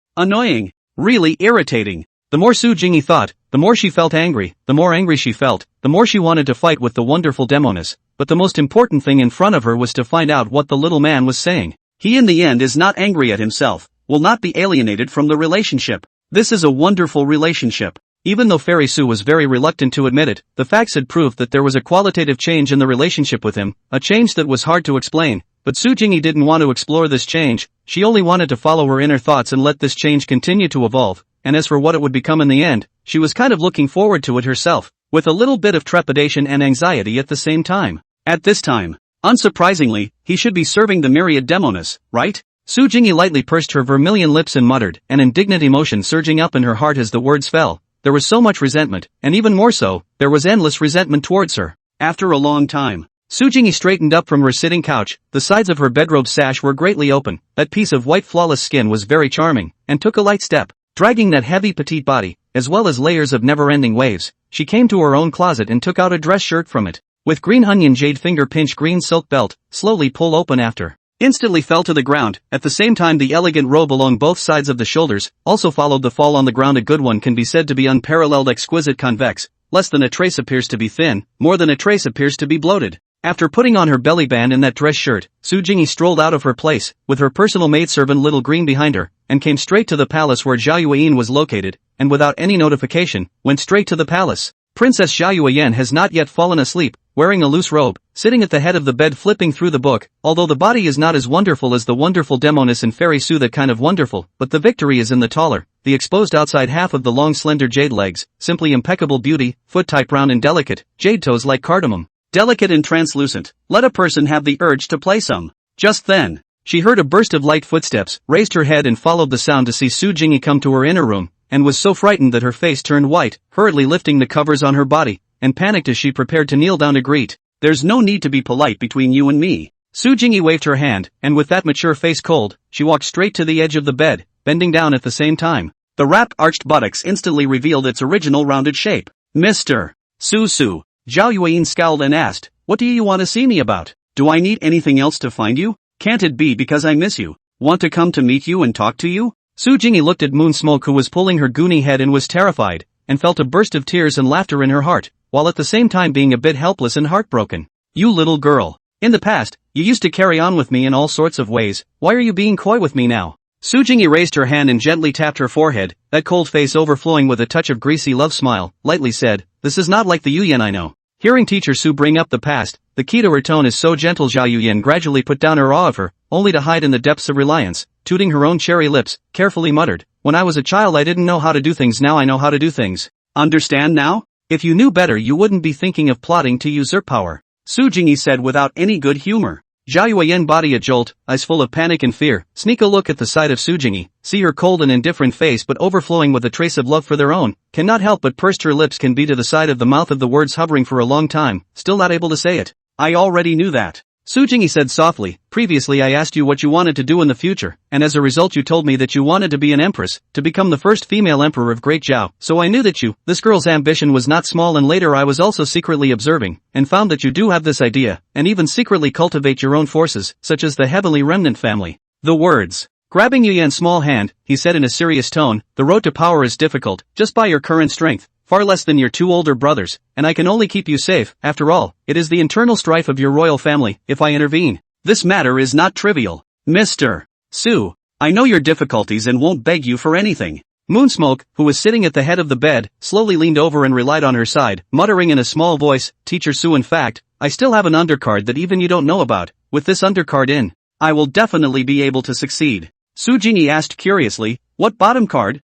Really irritating. The more Su Jingi thought, the more she felt angry, the more angry she felt, the more she wanted to fight with the wonderful Demoness, but the most important thing in front of her was to find out what the little man was saying. He in the end is not angry at himself, will not be alienated from the relationship. This is a wonderful relationship. Even though Fairy Su was very reluctant to admit it, the facts had proved that there was a qualitative change in the relationship with him, a change that was hard to explain. But Su Jingi didn't want to explore this change, she only wanted to follow her inner thoughts and let this change continue to evolve, and as for what it would become in the end, she was kind of looking forward to it herself, with a little bit of trepidation and anxiety at the same time. At this time, unsurprisingly, he should be serving the myriad Demoness, right? Su Jingi lightly pursed her vermilion lips and muttered, an indignant emotion surging up in her heart as the words fell. There was so much resentment, and even more so, there was endless resentment towards her. After a long time, Su Jingi straightened up from her sitting couch, the sides of her bedrobe sash were greatly open, that piece of white flawless skin was very charming, and took a light step, dragging that heavy petite body, as well as layers of never-ending waves. She came to her own closet and took out a dress shirt from it. with green onion jade finger pinch green silk belt, slowly pull open after. Instantly fell to the ground, at the same time the elegant robe along both sides of the shoulders, also followed the fall on the ground. A good one can be said to be unparalleled, exquisite, convex, less than a trace appears to be thin, more than a trace appears to be bloated. After putting on her belly band and that dress shirt, Su Jingyi strolled out of her place, with her personal maidservant Little Green behind her, and came straight to the palace where Zhao Yuan was located, and without any notification, went straight to the palace. Princess Zhao Yuan has not yet fallen asleep, wearing a loose robe, sitting at the head of the bed flipping through the book. Although the body is not as wonderful as the wonderful Demoness and Fairy Su, that kind of wonderful, but the victory is in the taller, the exposed outside half of the long slender jade legs, simply impeccable beauty, foot type round and delicate, jade toes like cardamom. Delicate and translucent, let a person have the urge to play some. Just then, she heard a burst of light footsteps, raised her head and followed the sound to see Su Jingyi come to her inner room, and was so frightened that her face turned white, hurriedly lifting the covers on her body, and panicked as she prepared to kneel down to greet. There's no need to be polite between you and me. Su Jingyi waved her hand, and with that mature face cold, she walked straight to the edge of the bed, bending down at the same time. The wrapped arched buttocks instantly revealed its original rounded shape. Mr. Su. Zhao Yuan scowled and asked, what do you want to see me about? Do I need anything else to find you? Can't it be because I miss you? Want to come to meet you and talk to you? Su Jingyi looked at Moonsmoke, who was pulling her goony head and was terrified, and felt a burst of tears and laughter in her heart, while at the same time being a bit helpless and heartbroken. You little girl. In the past, you used to carry on with me in all sorts of ways, why are you being coy with me now? Su Jingyi raised her hand and gently tapped her forehead, that cold face overflowing with a touch of greasy love smile, lightly said, this is not like the Yuyan I know. Hearing teacher Su bring up the past, the key to her tone is so gentle. Zhao Yuyan gradually put down her awe of her, only to hide in the depths of reliance, tooting her own cherry lips, carefully muttered, when I was a child I didn't know how to do things, now I know how to do things. Understand now? If you knew better you wouldn't be thinking of plotting to usurp power. Su Jingyi said without any good humor. Zhao Yuan body a jolt, eyes full of panic and fear, sneak a look at the side of Su Jingyi, see her cold and indifferent face but overflowing with a trace of love for their own, cannot help but pursed her lips can be to the side of the mouth of the words hovering for a long time, still not able to say it. I already knew that. Su Jingyi said softly, previously I asked you what you wanted to do in the future, and as a result you told me that you wanted to be an empress, to become the first female emperor of Great Zhao, so I knew that this girl's ambition was not small, and later I was also secretly observing, and found that you do have this idea, and even secretly cultivate your own forces, such as the Heavenly Remnant family. The words. Grabbing Yuyan's small hand, he said in a serious tone, the road to power is difficult, just by your current strength. Far less than your two older brothers, and I can only keep you safe. After all, it is the internal strife of your royal family, if I intervene. This matter is not trivial. Mr. Su, I know your difficulties and won't beg you for anything. Moonsmoke, who was sitting at the head of the bed, slowly leaned over and relied on her side, muttering in a small voice, Teacher Su, in fact, I still have an undercard that even you don't know about. With this undercard in, I will definitely be able to succeed. Su Jingyi asked curiously, what bottom card?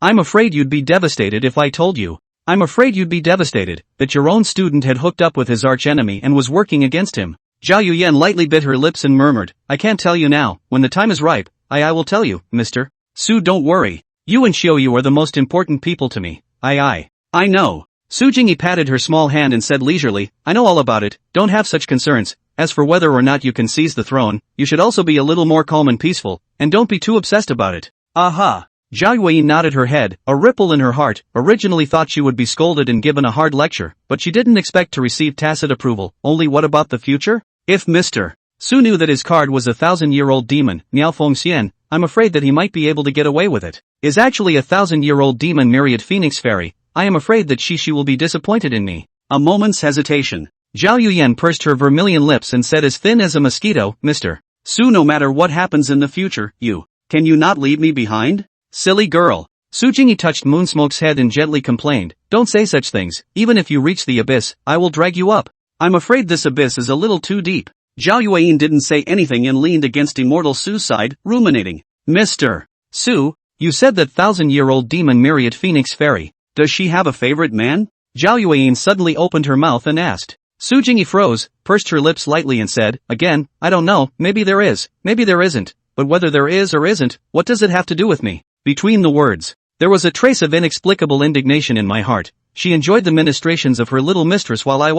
I'm afraid you'd be devastated if I told you. I'm afraid you'd be devastated that your own student had hooked up with his archenemy and was working against him. Zhao Yuyan lightly bit her lips and murmured, I can't tell you now, when the time is ripe, I will tell you, Mr. Su, don't worry. You and Xiaoyu are the most important people to me. I know. Su Jingyi patted her small hand and said leisurely, I know all about it, don't have such concerns. As for whether or not you can seize the throne, you should also be a little more calm and peaceful, and don't be too obsessed about it. Aha. Zhao Yuan nodded her head, a ripple in her heart, originally thought she would be scolded and given a hard lecture, but she didn't expect to receive tacit approval. Only what about the future? If Mr. Su knew that his card was a 1,000-year-old demon, Miao Fengxian, I'm afraid that he might be able to get away with it. Is actually a 1,000-year-old demon myriad phoenix fairy, I am afraid that she will be disappointed in me. A moment's hesitation. Zhao Yuan pursed her vermilion lips and said as thin as a mosquito, Mr. Su, no matter what happens in the future, can you not leave me behind? Silly girl. Su Jingyi touched Moonsmoke's head and gently complained, don't say such things, even if you reach the abyss, I will drag you up. I'm afraid this abyss is a little too deep. Zhao Yuan didn't say anything and leaned against immortal Su's side, ruminating. Mr. Su, you said that 1,000-year-old demon myriad phoenix fairy, does she have a favorite man? Zhao Yuan suddenly opened her mouth and asked. Su Jingyi froze, pursed her lips lightly and said, again, I don't know, maybe there is, maybe there isn't, but whether there is or isn't, what does it have to do with me? Between the words, there was a trace of inexplicable indignation in my heart. She enjoyed the ministrations of her little mistress while I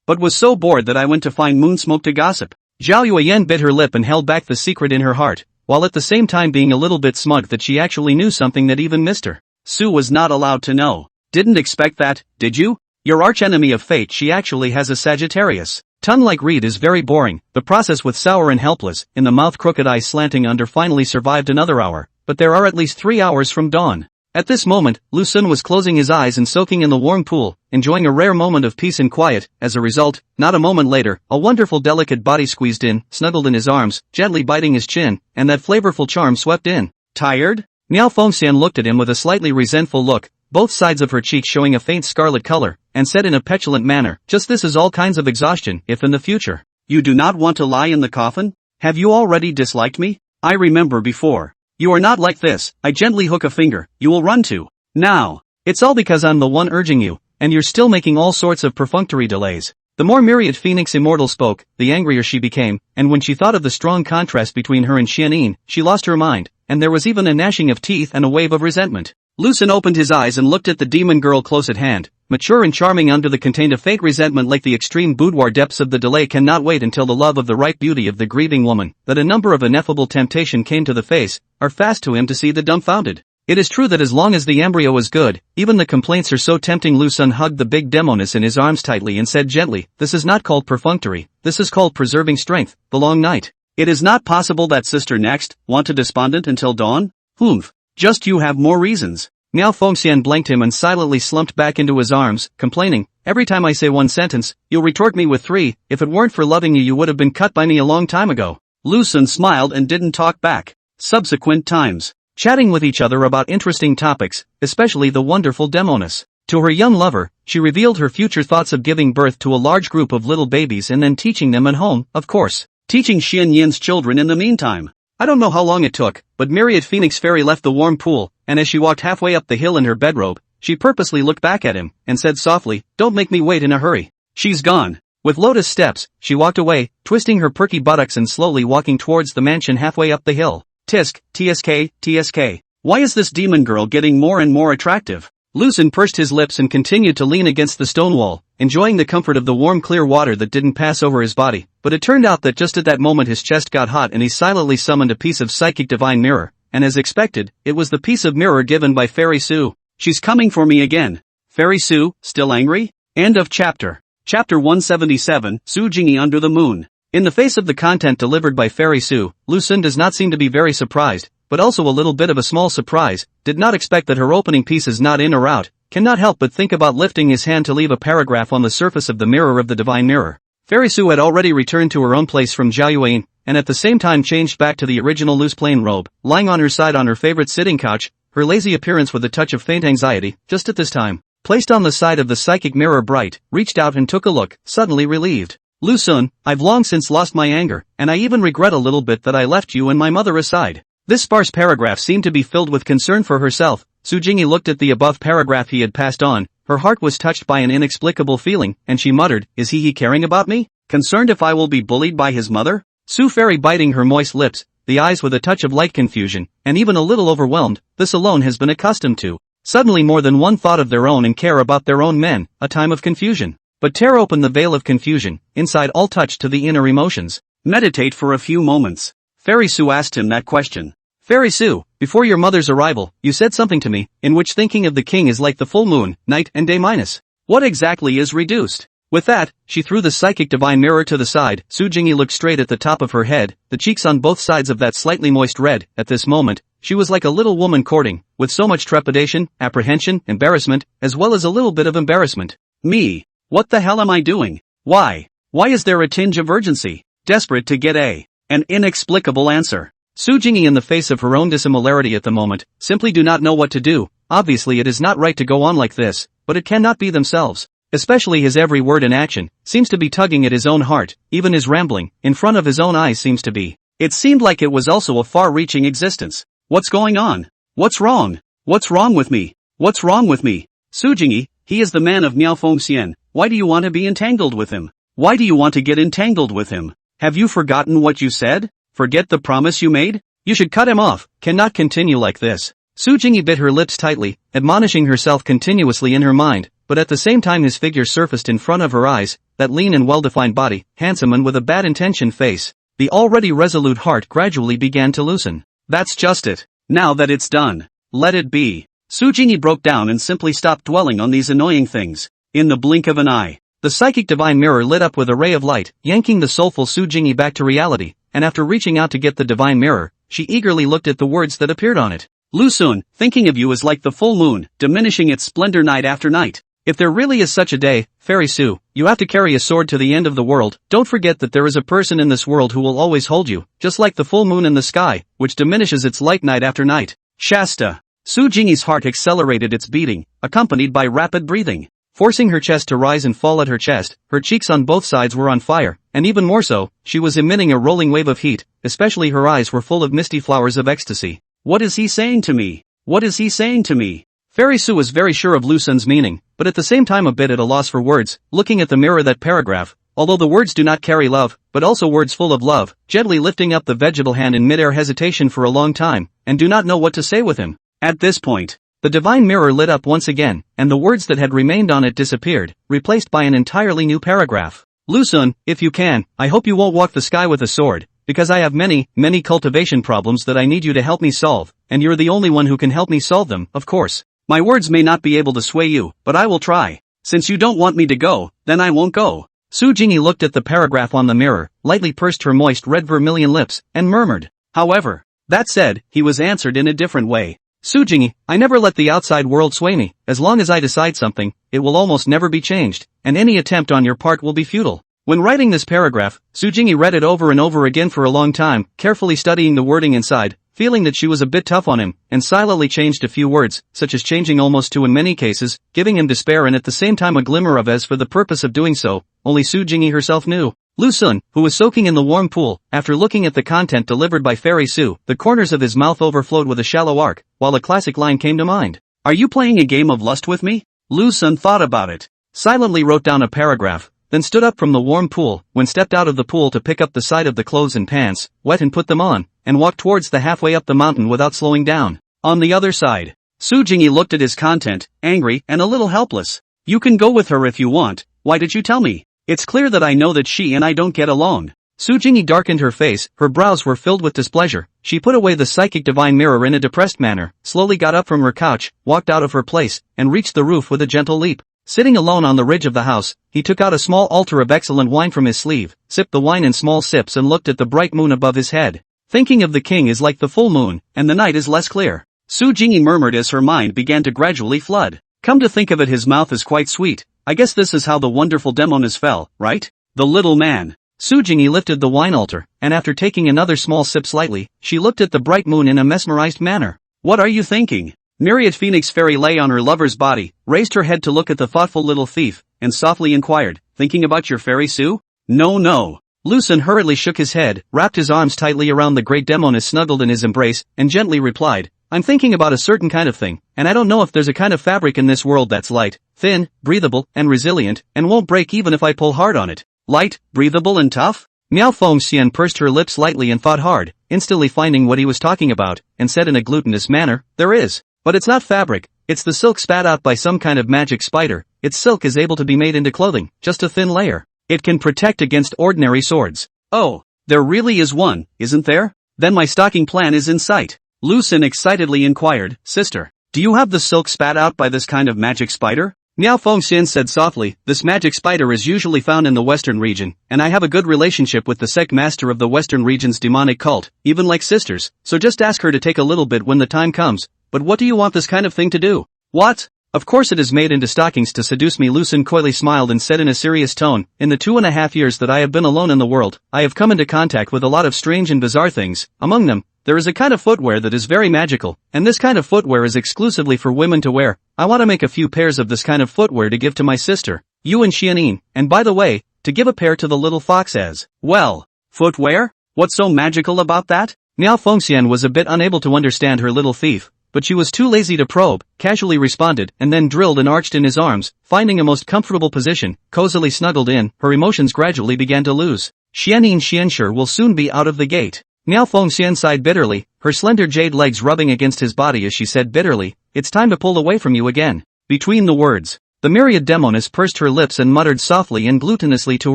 but was so bored that I went to find Moonsmoke to gossip. Zhao Yuan bit her lip and held back the secret in her heart, while at the same time being a little bit smug that she actually knew something that even Mr. Su was not allowed to know. Didn't expect that, did you? Your archenemy of fate, she actually has a Sagittarius. Ton like Reed is very boring, the process with sour and helpless, in the mouth crooked eyes slanting under finally survived another hour, but there are at least 3 hours from dawn. At this moment, Lu Sun was closing his eyes and soaking in the warm pool, enjoying a rare moment of peace and quiet. As a result, not a moment later, a wonderful delicate body squeezed in, snuggled in his arms, gently biting his chin, and that flavorful charm swept in. Tired? Miao Fengxian looked at him with a slightly resentful look, both sides of her cheeks showing a faint scarlet color, and said in a petulant manner, just this is all kinds of exhaustion, if in the future. You do not want to lie in the coffin? Have you already disliked me? I remember before. You are not like this, I gently hook a finger, you will run to. Now. It's all because I'm the one urging you, and you're still making all sorts of perfunctory delays. The more Myriad Phoenix Immortal spoke, the angrier she became, and when she thought of the strong contrast between her and Xianyin, she lost her mind, and there was even a gnashing of teeth and a wave of resentment. Lu Sun opened his eyes and looked at the demon girl close at hand, mature and charming under the contained a faint resentment like the extreme boudoir depths of the delay cannot wait until the love of the ripe beauty of the grieving woman, that a number of ineffable temptation came to the face, are fast to him to see the dumbfounded. It is true that as long as the embryo is good, even the complaints are so tempting. Lu Sun hugged the big Demoness in his arms tightly and said gently, this is not called perfunctory, this is called preserving strength, the long night. It is not possible that sister next, want to despondent until dawn? Humph. Just you have more reasons. Miao Fengxian blanked him and silently slumped back into his arms, complaining, every time I say one sentence, you'll retort me with 3, if it weren't for loving you would have been cut by me a long time ago. Lu Sun smiled and didn't talk back. Subsequent times. Chatting with each other about interesting topics, especially the wonderful Demoness. To her young lover, she revealed her future thoughts of giving birth to a large group of little babies and then teaching them at home, of course. Teaching Xianyin's children in the meantime. I don't know how long it took, but Myriad Phoenix Fairy left the warm pool, and as she walked halfway up the hill in her bedrobe, she purposely looked back at him, and said softly, don't make me wait in a hurry. She's gone. With lotus steps, she walked away, twisting her perky buttocks and slowly walking towards the mansion halfway up the hill. Tisk, tsk, tsk. Why is this demon girl getting more and more attractive? Lu Sun pursed his lips and continued to lean against the stone wall, enjoying the comfort of the warm clear water that didn't pass over his body, but it turned out that just at that moment his chest got hot and he silently summoned a piece of psychic divine mirror, and as expected, it was the piece of mirror given by Fairy Su. She's coming for me again. Fairy Su, still angry? End of chapter. Chapter 177, Su Jingyi Under the Moon. In the face of the content delivered by Fairy Su, Lu Sun does not seem to be very surprised, but also a little bit of a small surprise, did not expect that her opening piece is not in or out, cannot help but think about lifting his hand to leave a paragraph on the surface of the mirror of the divine mirror. Fairy Su had already returned to her own place from Zhaoyuan, and at the same time changed back to the original loose plain robe, lying on her side on her favorite sitting couch, her lazy appearance with a touch of faint anxiety, just at this time, placed on the side of the psychic mirror bright, reached out and took a look, suddenly relieved. Lu Sun, I've long since lost my anger, and I even regret a little bit that I left you and my mother aside. This sparse paragraph seemed to be filled with concern for herself. Su Jingyi looked at the above paragraph he had passed on, her heart was touched by an inexplicable feeling, and she muttered, is he caring about me? Concerned if I will be bullied by his mother? Su Fairy biting her moist lips, the eyes with a touch of light confusion, and even a little overwhelmed, this alone has been accustomed to. Suddenly more than one thought of their own and care about their own men, a time of confusion. But tear open the veil of confusion, inside all touch to the inner emotions. Meditate for a few moments. Fairy Su asked him that question. Fairy Su, before your mother's arrival, you said something to me, in which thinking of the king is like the full moon, night and day minus. What exactly is reduced? With that, she threw the psychic divine mirror to the side. Su Jingyi looked straight at the top of her head, the cheeks on both sides of that slightly moist red. At this moment, she was like a little woman courting, with so much trepidation, apprehension, embarrassment, as well as a little bit of embarrassment. Me. What the hell am I doing? Why? Why is there a tinge of urgency? Desperate to get an inexplicable answer. Su Jingyi, in the face of her own dissimilarity at the moment, simply do not know what to do. Obviously it is not right to go on like this, but it cannot be themselves. Especially his every word and action, seems to be tugging at his own heart, even his rambling, in front of his own eyes seems to be. It seemed like it was also a far-reaching existence. What's going on? What's wrong? What's wrong with me? What's wrong with me? Su Jingyi, he is the man of Miao Fengxian. Why do you want to be entangled with him? Why do you want to get entangled with him? Have you forgotten what you said? Forget the promise you made? You should cut him off, cannot continue like this. Su Jingyi bit her lips tightly, admonishing herself continuously in her mind, but at the same time his figure surfaced in front of her eyes, that lean and well-defined body, handsome and with a bad-intentioned face. The already resolute heart gradually began to loosen. That's just it. Now that it's done, let it be. Su Jingyi broke down and simply stopped dwelling on these annoying things. In the blink of an eye, the psychic divine mirror lit up with a ray of light, yanking the soulful Su Jingyi back to reality, and after reaching out to get the divine mirror, she eagerly looked at the words that appeared on it. Lu Sun, thinking of you is like the full moon, diminishing its splendor night after night. If there really is such a day, Fairy Su, you have to carry a sword to the end of the world. Don't forget that there is a person in this world who will always hold you, just like the full moon in the sky, which diminishes its light night after night. Shasta. Su Jingyi's heart accelerated its beating, accompanied by rapid breathing. Forcing her chest to rise and fall at her chest, her cheeks on both sides were on fire, and even more so, she was emitting a rolling wave of heat, especially her eyes were full of misty flowers of ecstasy. What is he saying to me? What is he saying to me? Fairy Su was very sure of Lu Sun's meaning, but at the same time a bit at a loss for words, looking at the mirror that paragraph, although the words do not carry love, but also words full of love, gently lifting up the vegetal hand in mid-air hesitation for a long time, and do not know what to say with him. At this point, the divine mirror lit up once again, and the words that had remained on it disappeared, replaced by an entirely new paragraph. Lu Sun, if you can, I hope you won't walk the sky with a sword, because I have many cultivation problems that I need you to help me solve, and you're the only one who can help me solve them, of course. My words may not be able to sway you, but I will try. Since you don't want me to go, then I won't go. Su Jingyi looked at the paragraph on the mirror, lightly pursed her moist red vermilion lips, and murmured. However, that said, he was answered in a different way. Su Jingyi, I never let the outside world sway me. As long as I decide something, it will almost never be changed, and any attempt on your part will be futile. When writing this paragraph, Su Jingyi read it over and over again for a long time, carefully studying the wording inside, feeling that she was a bit tough on him, and silently changed a few words, such as changing almost to in many cases, giving him despair and at the same time a glimmer of as for the purpose of doing so, only Su Jingyi herself knew. Lu Sun, who was soaking in the warm pool, after looking at the content delivered by Fairy Su, the corners of his mouth overflowed with a shallow arc, while a classic line came to mind. Are you playing a game of lust with me? Lu Sun thought about it, silently wrote down a paragraph, then stood up from the warm pool, when stepped out of the pool to pick up the side of the clothes and pants, wet and put them on, and walked towards the halfway up the mountain without slowing down. On the other side, Su Jingyi looked at his content, angry and a little helpless. You can go with her if you want, why did you tell me? It's clear that I know that she and I don't get along. Su Jingyi darkened her face, her brows were filled with displeasure. She put away the psychic divine mirror in a depressed manner, slowly got up from her couch, walked out of her place, and reached the roof with a gentle leap. Sitting alone on the ridge of the house, he took out a small altar of excellent wine from his sleeve, sipped the wine in small sips and looked at the bright moon above his head. Thinking of the king is like the full moon, and the night is less clear. Su Jingyi murmured as her mind began to gradually flood. Come to think of it, his mouth is quite sweet. I guess this is how the wonderful Demoness fell, right? The little man. Su Jingyi lifted the wine altar, and after taking another small sip slightly, she looked at the bright moon in a mesmerized manner. What are you thinking? Myriad Phoenix Fairy lay on her lover's body, raised her head to look at the thoughtful little thief, and softly inquired, thinking about your Fairy Su? No. Lu Sun hurriedly shook his head, wrapped his arms tightly around the great Demoness snuggled in his embrace, and gently replied, I'm thinking about a certain kind of thing, and I don't know if there's a kind of fabric in this world that's light, thin, breathable, and resilient, and won't break even if I pull hard on it. Light, breathable and tough? Miao Fengxian pursed her lips slightly and thought hard, instantly finding what he was talking about, and said in a glutinous manner, there is. But it's not fabric, it's the silk spat out by some kind of magic spider. Its silk is able to be made into clothing, just a thin layer. It can protect against ordinary swords. Oh, there really is one, isn't there? Then my stalking plan is in sight. Lu Sun excitedly inquired, sister, do you have the silk spat out by this kind of magic spider? Miao Fengxian said softly, this magic spider is usually found in the western region, and I have a good relationship with the sect master of the western region's demonic cult, even like sisters, so just ask her to take a little bit when the time comes. But what do you want this kind of thing to do? What? Of course it is made into stockings to seduce me. Lu Sun coyly smiled and said in a serious tone, in the 2.5 years that I have been alone in the world, I have come into contact with a lot of strange and bizarre things. Among them, there is a kind of footwear that is very magical, and this kind of footwear is exclusively for women to wear. I want to make a few pairs of this kind of footwear to give to my sister, Yu and Xianin, and by the way, to give a pair to the little fox as well. Footwear? What's so magical about that? Miao Fengxian was a bit unable to understand her little thief, but she was too lazy to probe, casually responded, and then drilled and arched in his arms, finding a most comfortable position, cozily snuggled in, her emotions gradually began to lose. Xianin Xianshur will soon be out of the gate. Miao Fengxian sighed bitterly, her slender jade legs rubbing against his body as she said bitterly, it's time to pull away from you again. Between the words, the myriad Demoness pursed her lips and muttered softly and glutinously to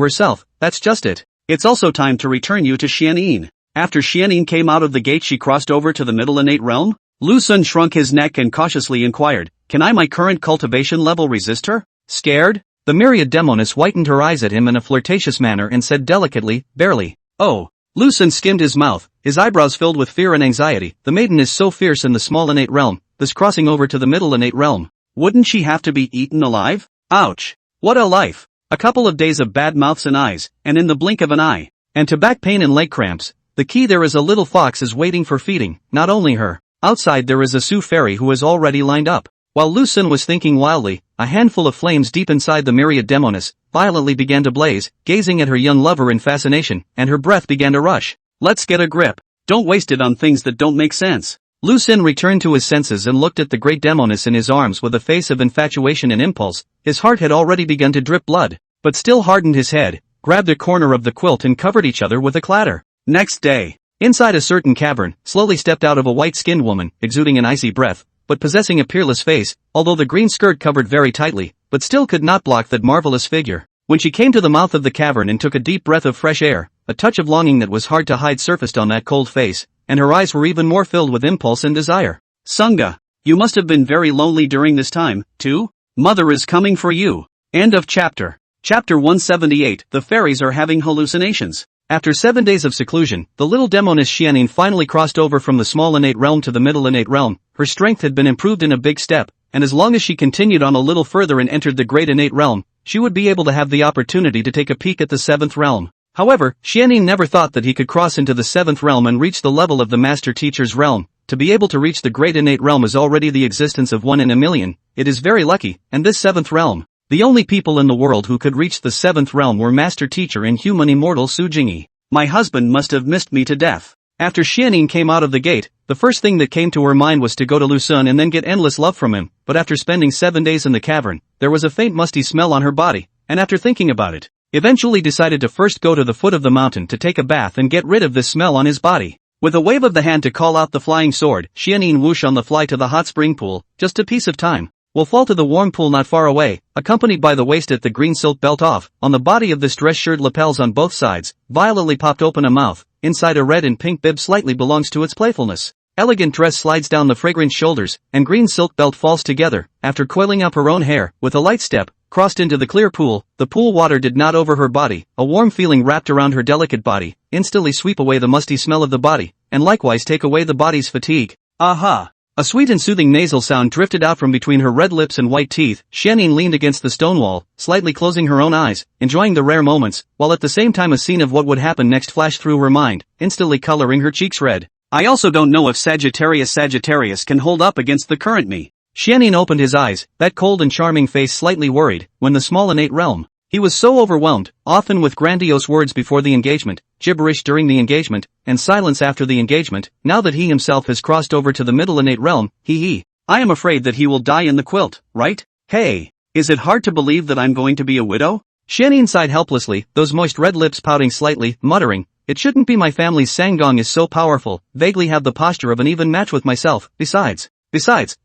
herself, that's just it. It's also time to return you to Xianin. After Xianin came out of the gate she crossed over to the middle innate realm? Lu Sun shrunk his neck and cautiously inquired, can I my current cultivation level resist her? Scared? The myriad Demoness whitened her eyes at him in a flirtatious manner and said delicately, barely. Oh. Lu Xun skimmed his mouth, his eyebrows filled with fear and anxiety. The maiden is so fierce in the small innate realm, this crossing over to the middle innate realm. Wouldn't she have to be eaten alive? Ouch. What a life. A couple of days of bad mouths and eyes, and in the blink of an eye. And to back pain and leg cramps. The key there is a little fox is waiting for feeding, not only her. Outside there is a Sioux fairy who is already lined up. While Lu Xun was thinking wildly, a handful of flames deep inside the myriad Demoness violently began to blaze, gazing at her young lover in fascination, and her breath began to rush. Let's get a grip. Don't waste it on things that don't make sense. Lu Xun returned to his senses and looked at the great Demoness in his arms with a face of infatuation and impulse. His heart had already begun to drip blood, but still hardened his head, grabbed a corner of the quilt and covered each other with a clatter. Next day, inside a certain cavern, slowly stepped out of a white-skinned woman, exuding an icy breath, but possessing a peerless face, although the green skirt covered very tightly, but still could not block that marvelous figure. When she came to the mouth of the cavern and took a deep breath of fresh air, a touch of longing that was hard to hide surfaced on that cold face, and her eyes were even more filled with impulse and desire. Sunga, you must have been very lonely during this time, too? Mother is coming for you. End of chapter. Chapter 178, The Fairies Are Having Hallucinations. After 7 days of seclusion, the little Demoness Xianning finally crossed over from the small innate realm to the middle innate realm. Her strength had been improved in a big step, and as long as she continued on a little further and entered the great innate realm, she would be able to have the opportunity to take a peek at the 7th realm. However, Xianning never thought that he could cross into the 7th realm and reach the level of the master teacher's realm. To be able to reach the great innate realm is already the existence of 1 in a million. It is very lucky, and this 7th realm. The only people in the world who could reach the 7th realm were Master Teacher and human immortal Su Jingyi. My husband must have missed me to death. After Xianning came out of the gate, the first thing that came to her mind was to go to Lu Xun and then get endless love from him, but after spending 7 days in the cavern, there was a faint musty smell on her body, and after thinking about it, eventually decided to first go to the foot of the mountain to take a bath and get rid of this smell on his body. With a wave of the hand to call out the flying sword, Xianning whooshed on the fly to the hot spring pool, just a piece of time. Will fall to the warm pool not far away, accompanied by the waist at the green silk belt off. On the body of this dress shirt lapels on both sides, violently popped open a mouth, inside a red and pink bib slightly belongs to its playfulness. Elegant dress slides down the fragrant shoulders, and green silk belt falls together. After coiling up her own hair, with a light step, crossed into the clear pool. The pool water did not over her body, a warm feeling wrapped around her delicate body, instantly sweep away the musty smell of the body, and likewise take away the body's fatigue. Aha! A sweet and soothing nasal sound drifted out from between her red lips and white teeth. Xianning leaned against the stone wall, slightly closing her own eyes, enjoying the rare moments, while at the same time a scene of what would happen next flashed through her mind, instantly coloring her cheeks red. I also don't know if Sagittarius can hold up against the current me. Xianning opened his eyes, that cold and charming face slightly worried, when the small innate realm. He was so overwhelmed, often with grandiose words before the engagement, gibberish during the engagement, and silence after the engagement. Now that he himself has crossed over to the middle innate realm, I am afraid that he will die in the quilt, right? Hey, is it hard to believe that I'm going to be a widow? Xianning sighed helplessly, those moist red lips pouting slightly, muttering, it shouldn't be. My family's Sangong is so powerful, vaguely have the posture of an even match with myself. Besides,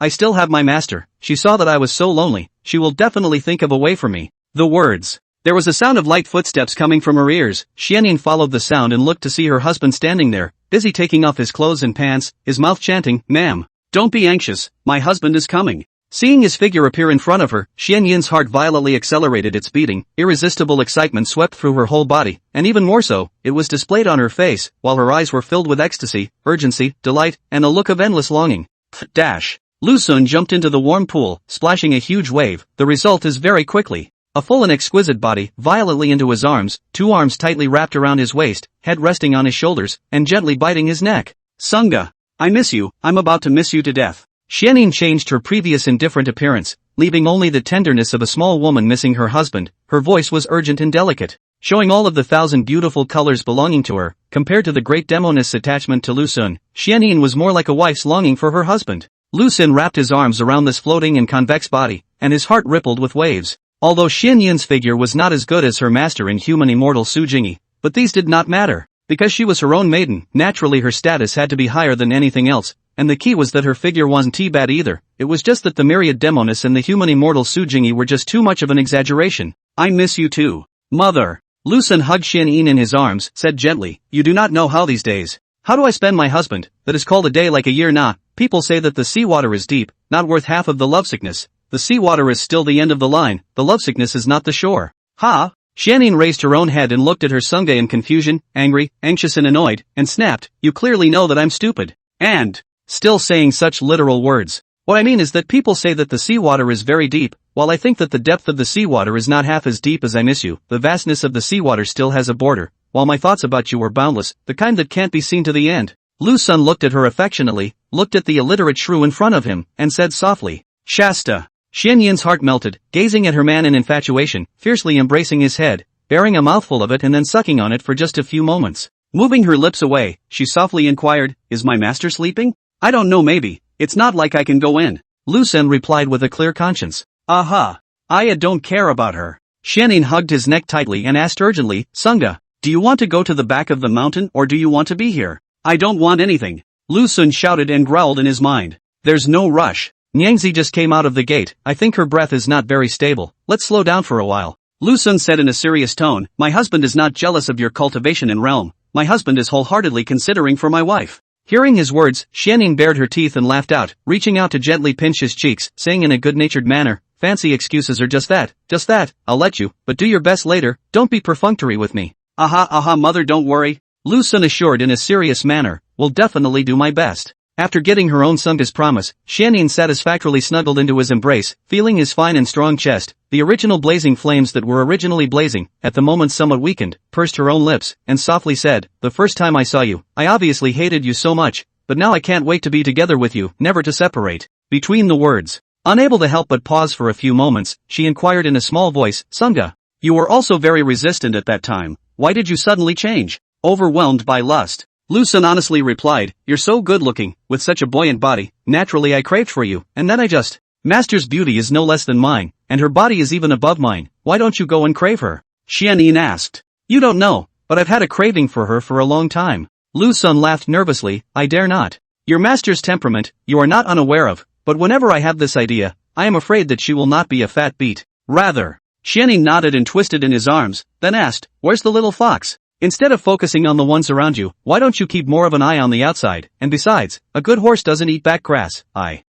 I still have my master. She saw that I was so lonely, she will definitely think of a way for me. The words. There was a sound of light footsteps coming from her ears. Xianning followed the sound and looked to see her husband standing there, busy taking off his clothes and pants, his mouth chanting, Ma'am, don't be anxious, my husband is coming. Seeing his figure appear in front of her, Xianyin's heart violently accelerated its beating. Irresistible excitement swept through her whole body, and even more so, it was displayed on her face, while her eyes were filled with ecstasy, urgency, delight, and a look of endless longing. Dash. Lu Xun jumped into the warm pool, splashing a huge wave. The result is very quickly. A full and exquisite body, violently into his arms, 2 arms tightly wrapped around his waist, head resting on his shoulders, and gently biting his neck. Sunga, I miss you, I'm about to miss you to death. Xianning changed her previous indifferent appearance, leaving only the tenderness of a small woman missing her husband. Her voice was urgent and delicate, showing all of the 1,000 beautiful colors belonging to her. Compared to the great Demoness' attachment to Lu Xun, Xianning was more like a wife's longing for her husband. Lu Xun wrapped his arms around this floating and convex body, and his heart rippled with waves. Although Xianyin's figure was not as good as her master and human immortal Su Jingyi, but these did not matter. Because she was her own maiden, naturally her status had to be higher than anything else, and the key was that her figure wasn't bad either. It was just that the myriad Demoness and the human immortal Su Jingyi were just too much of an exaggeration. I miss you too. Mother. Lu Xun hugged Xianyin in his arms, said gently, you do not know how these days. How do I spend my husband? That is called a day like a year. Nah, people say that the seawater is deep, not worth half of the lovesickness. the seawater is still the end of the line, the lovesickness is not the shore. Ha! Xianyin raised her own head and looked at her Sungga in confusion, angry, anxious and annoyed, and snapped, you clearly know that I'm stupid. And, still saying such literal words. What I mean is that people say that the seawater is very deep, while I think that the depth of the seawater is not half as deep as I miss you, the vastness of the seawater still has a border, while my thoughts about you are boundless, the kind that can't be seen to the end. Lu Sun looked at her affectionately, looked at the illiterate shrew in front of him, and said softly, Shasta. Xianyin's heart melted, gazing at her man in infatuation, fiercely embracing his head, bearing a mouthful of it and then sucking on it for just a few moments. Moving her lips away, she softly inquired, is my master sleeping? I don't know, maybe, it's not like I can go in. Lu Sun replied with a clear conscience. Aha. I don't care about her. Xianyin hugged his neck tightly and asked urgently, Sungga, do you want to go to the back of the mountain or do you want to be here? I don't want anything. Lu Sun shouted and growled in his mind. There's no rush. Nyangzi just came out of the gate, I think her breath is not very stable, let's slow down for a while. Lu Sun said in a serious tone, my husband is not jealous of your cultivation and realm, my husband is wholeheartedly considering for my wife. Hearing his words, Xianyin bared her teeth and laughed out, reaching out to gently pinch his cheeks, saying in a good-natured manner, fancy excuses are just that, I'll let you, but do your best later, don't be perfunctory with me. Aha mother don't worry. Lu Sun assured in a serious manner, will definitely do my best. After getting her own Sungga's promise, Xianyin satisfactorily snuggled into his embrace, feeling his fine and strong chest, the original blazing flames that were originally blazing, at the moment somewhat weakened, pursed her own lips, and softly said, the first time I saw you, I obviously hated you so much, but now I can't wait to be together with you, never to separate. Between the words, unable to help but pause for a few moments, she inquired in a small voice, Sungga, you were also very resistant at that time, why did you suddenly change? Overwhelmed by lust. Lu Sun honestly replied, you're so good looking, with such a buoyant body, naturally I craved for you, and then Master's beauty is no less than mine, and her body is even above mine, why don't you go and crave her? Xianyin asked. You don't know, but I've had a craving for her for a long time. Lu Sun laughed nervously, I dare not. Your master's temperament, you are not unaware of, but whenever I have this idea, I am afraid that she will not be a fat beat. Rather. Xianyin nodded and twisted in his arms, then asked, where's the little fox? Instead of focusing on the ones around you, why don't you keep more of an eye on the outside, and besides, a good horse doesn't eat back grass,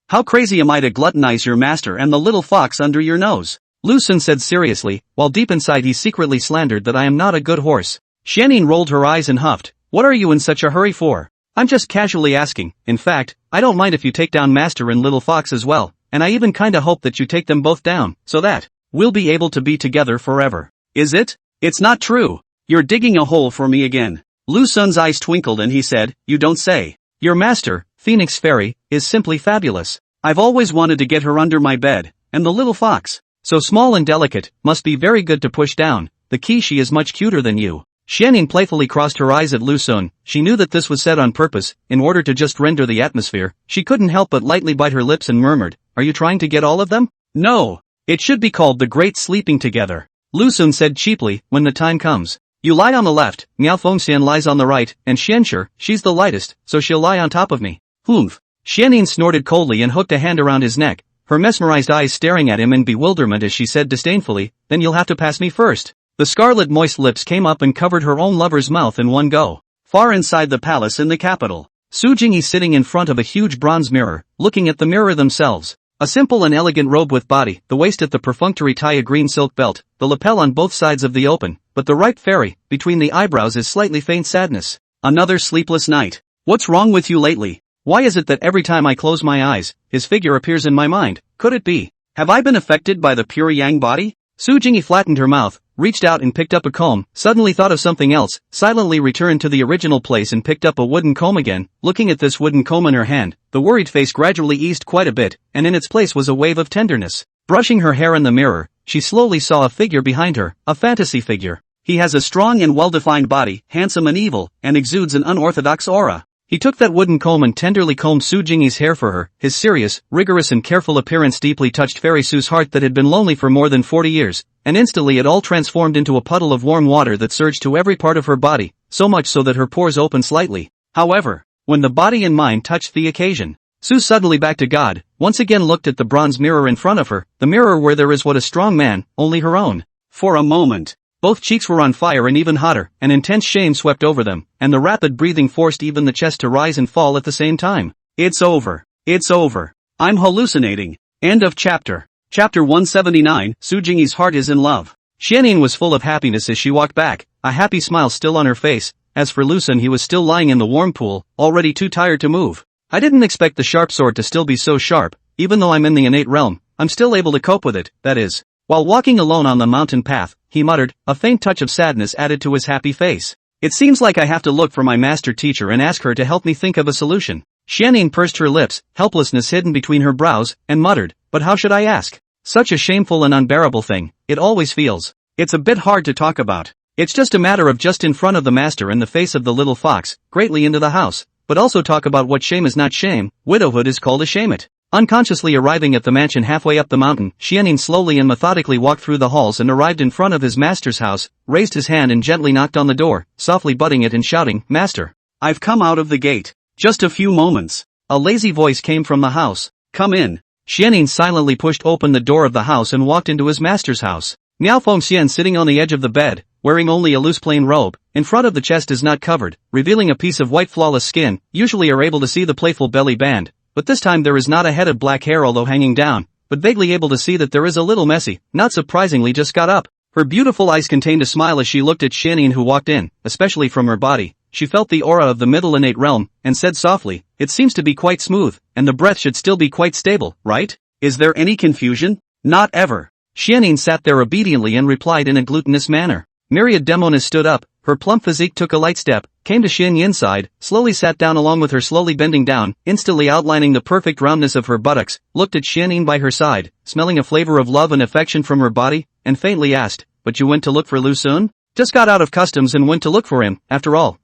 How crazy am I to gluttonize your master and the little fox under your nose? Lu Sun said seriously, while deep inside he secretly slandered that I am not a good horse. Xianyin rolled her eyes and huffed, what are you in such a hurry for? I'm just casually asking, in fact, I don't mind if you take down master and little fox as well, and I even kinda hope that you take them both down, so that we'll be able to be together forever. Is it? It's not true. You're digging a hole for me again. Lu Sun's eyes twinkled and he said, you don't say. Your master, Phoenix Fairy, is simply fabulous. I've always wanted to get her under my bed, and the little fox, so small and delicate, must be very good to push down, the key she is much cuter than you. Xianyin playfully crossed her eyes at Lu Sun, she knew that this was said on purpose, in order to just render the atmosphere, she couldn't help but lightly bite her lips and murmured, are you trying to get all of them? No. It should be called the Great Sleeping Together. Lu Sun said cheaply, when the time comes. You lie on the left, Miao Fengxian lies on the right, and Xianshi, she's the lightest, so she'll lie on top of me. Humph. Xianyin snorted coldly and hooked a hand around his neck, her mesmerized eyes staring at him in bewilderment as she said disdainfully, then you'll have to pass me first. The scarlet moist lips came up and covered her own lover's mouth in one go. Far inside the palace in the capital, Su Jingyi sitting in front of a huge bronze mirror, looking at the mirror themselves. A simple and elegant robe with body, the waist at the perfunctory tie a green silk belt, the lapel on both sides of the open, but the ripe fairy, between the eyebrows is slightly faint sadness. Another sleepless night. What's wrong with you lately? Why is it that every time I close my eyes, his figure appears in my mind? Could it be? Have I been affected by the pure yang body? Su Jingyi flattened her mouth, reached out and picked up a comb, suddenly thought of something else, silently returned to the original place and picked up a wooden comb again. Looking at this wooden comb in her hand, the worried face gradually eased quite a bit, and in its place was a wave of tenderness. Brushing her hair in the mirror, she slowly saw a figure behind her, a fantasy figure. He has a strong and well-defined body, handsome and evil, and exudes an unorthodox aura. He took that wooden comb and tenderly combed Su Jingyi's hair for her. His serious, rigorous and careful appearance deeply touched Fairy Su's heart that had been lonely for more than 40 years, and instantly it all transformed into a puddle of warm water that surged to every part of her body, so much so that her pores opened slightly. However, when the body and mind touched the occasion, Su suddenly back to God, once again looked at the bronze mirror in front of her, the mirror where there is what a strong man, only her own. For a moment, both cheeks were on fire and even hotter, an intense shame swept over them, and the rapid breathing forced even the chest to rise and fall at the same time. It's over. It's over. I'm hallucinating. End of chapter. Chapter 179, Su Jingyi's heart is in love. Xianyin was full of happiness as she walked back, a happy smile still on her face. As for Lu Sun, he was still lying in the warm pool, already too tired to move. I didn't expect the sharp sword to still be so sharp. Even though I'm in the innate realm, I'm still able to cope with it, that is. While walking alone on the mountain path, he muttered, a faint touch of sadness added to his happy face. It seems like I have to look for my master teacher and ask her to help me think of a solution. Xianyin pursed her lips, helplessness hidden between her brows, and muttered, but how should I ask? Such a shameful and unbearable thing, it always feels. It's a bit hard to talk about. It's just a matter of just in front of the master and the face of the little fox, greatly into the house, but also talk about what shame is not shame, widowhood is called a shame it. Unconsciously arriving at the mansion halfway up the mountain, Xianyin slowly and methodically walked through the halls and arrived in front of his master's house, raised his hand and gently knocked on the door, softly butting it and shouting, Master, I've come out of the gate. Just a few moments. A lazy voice came from the house. Come in. Xianyin silently pushed open the door of the house and walked into his master's house. Miao Fengxian sitting on the edge of the bed, wearing only a loose plain robe, in front of the chest is not covered, revealing a piece of white flawless skin, usually are able to see the playful belly band. But this time there is not a head of black hair although hanging down, but vaguely able to see that there is a little messy, not surprisingly just got up. Her beautiful eyes contained a smile as she looked at Xianyin who walked in, especially from her body. She felt the aura of the middle innate realm, and said softly, it seems to be quite smooth, and the breath should still be quite stable, right? Is there any confusion? Not ever. Xianyin sat there obediently and replied in a glutinous manner. Myriad Demoness stood up, her plump physique took a light step, came to Xianyin's side, slowly sat down along with her slowly bending down, instantly outlining the perfect roundness of her buttocks, looked at Xianyin by her side, smelling a flavor of love and affection from her body, and faintly asked, but you went to look for Lu Sun? Just got out of customs and went to look for him, after all,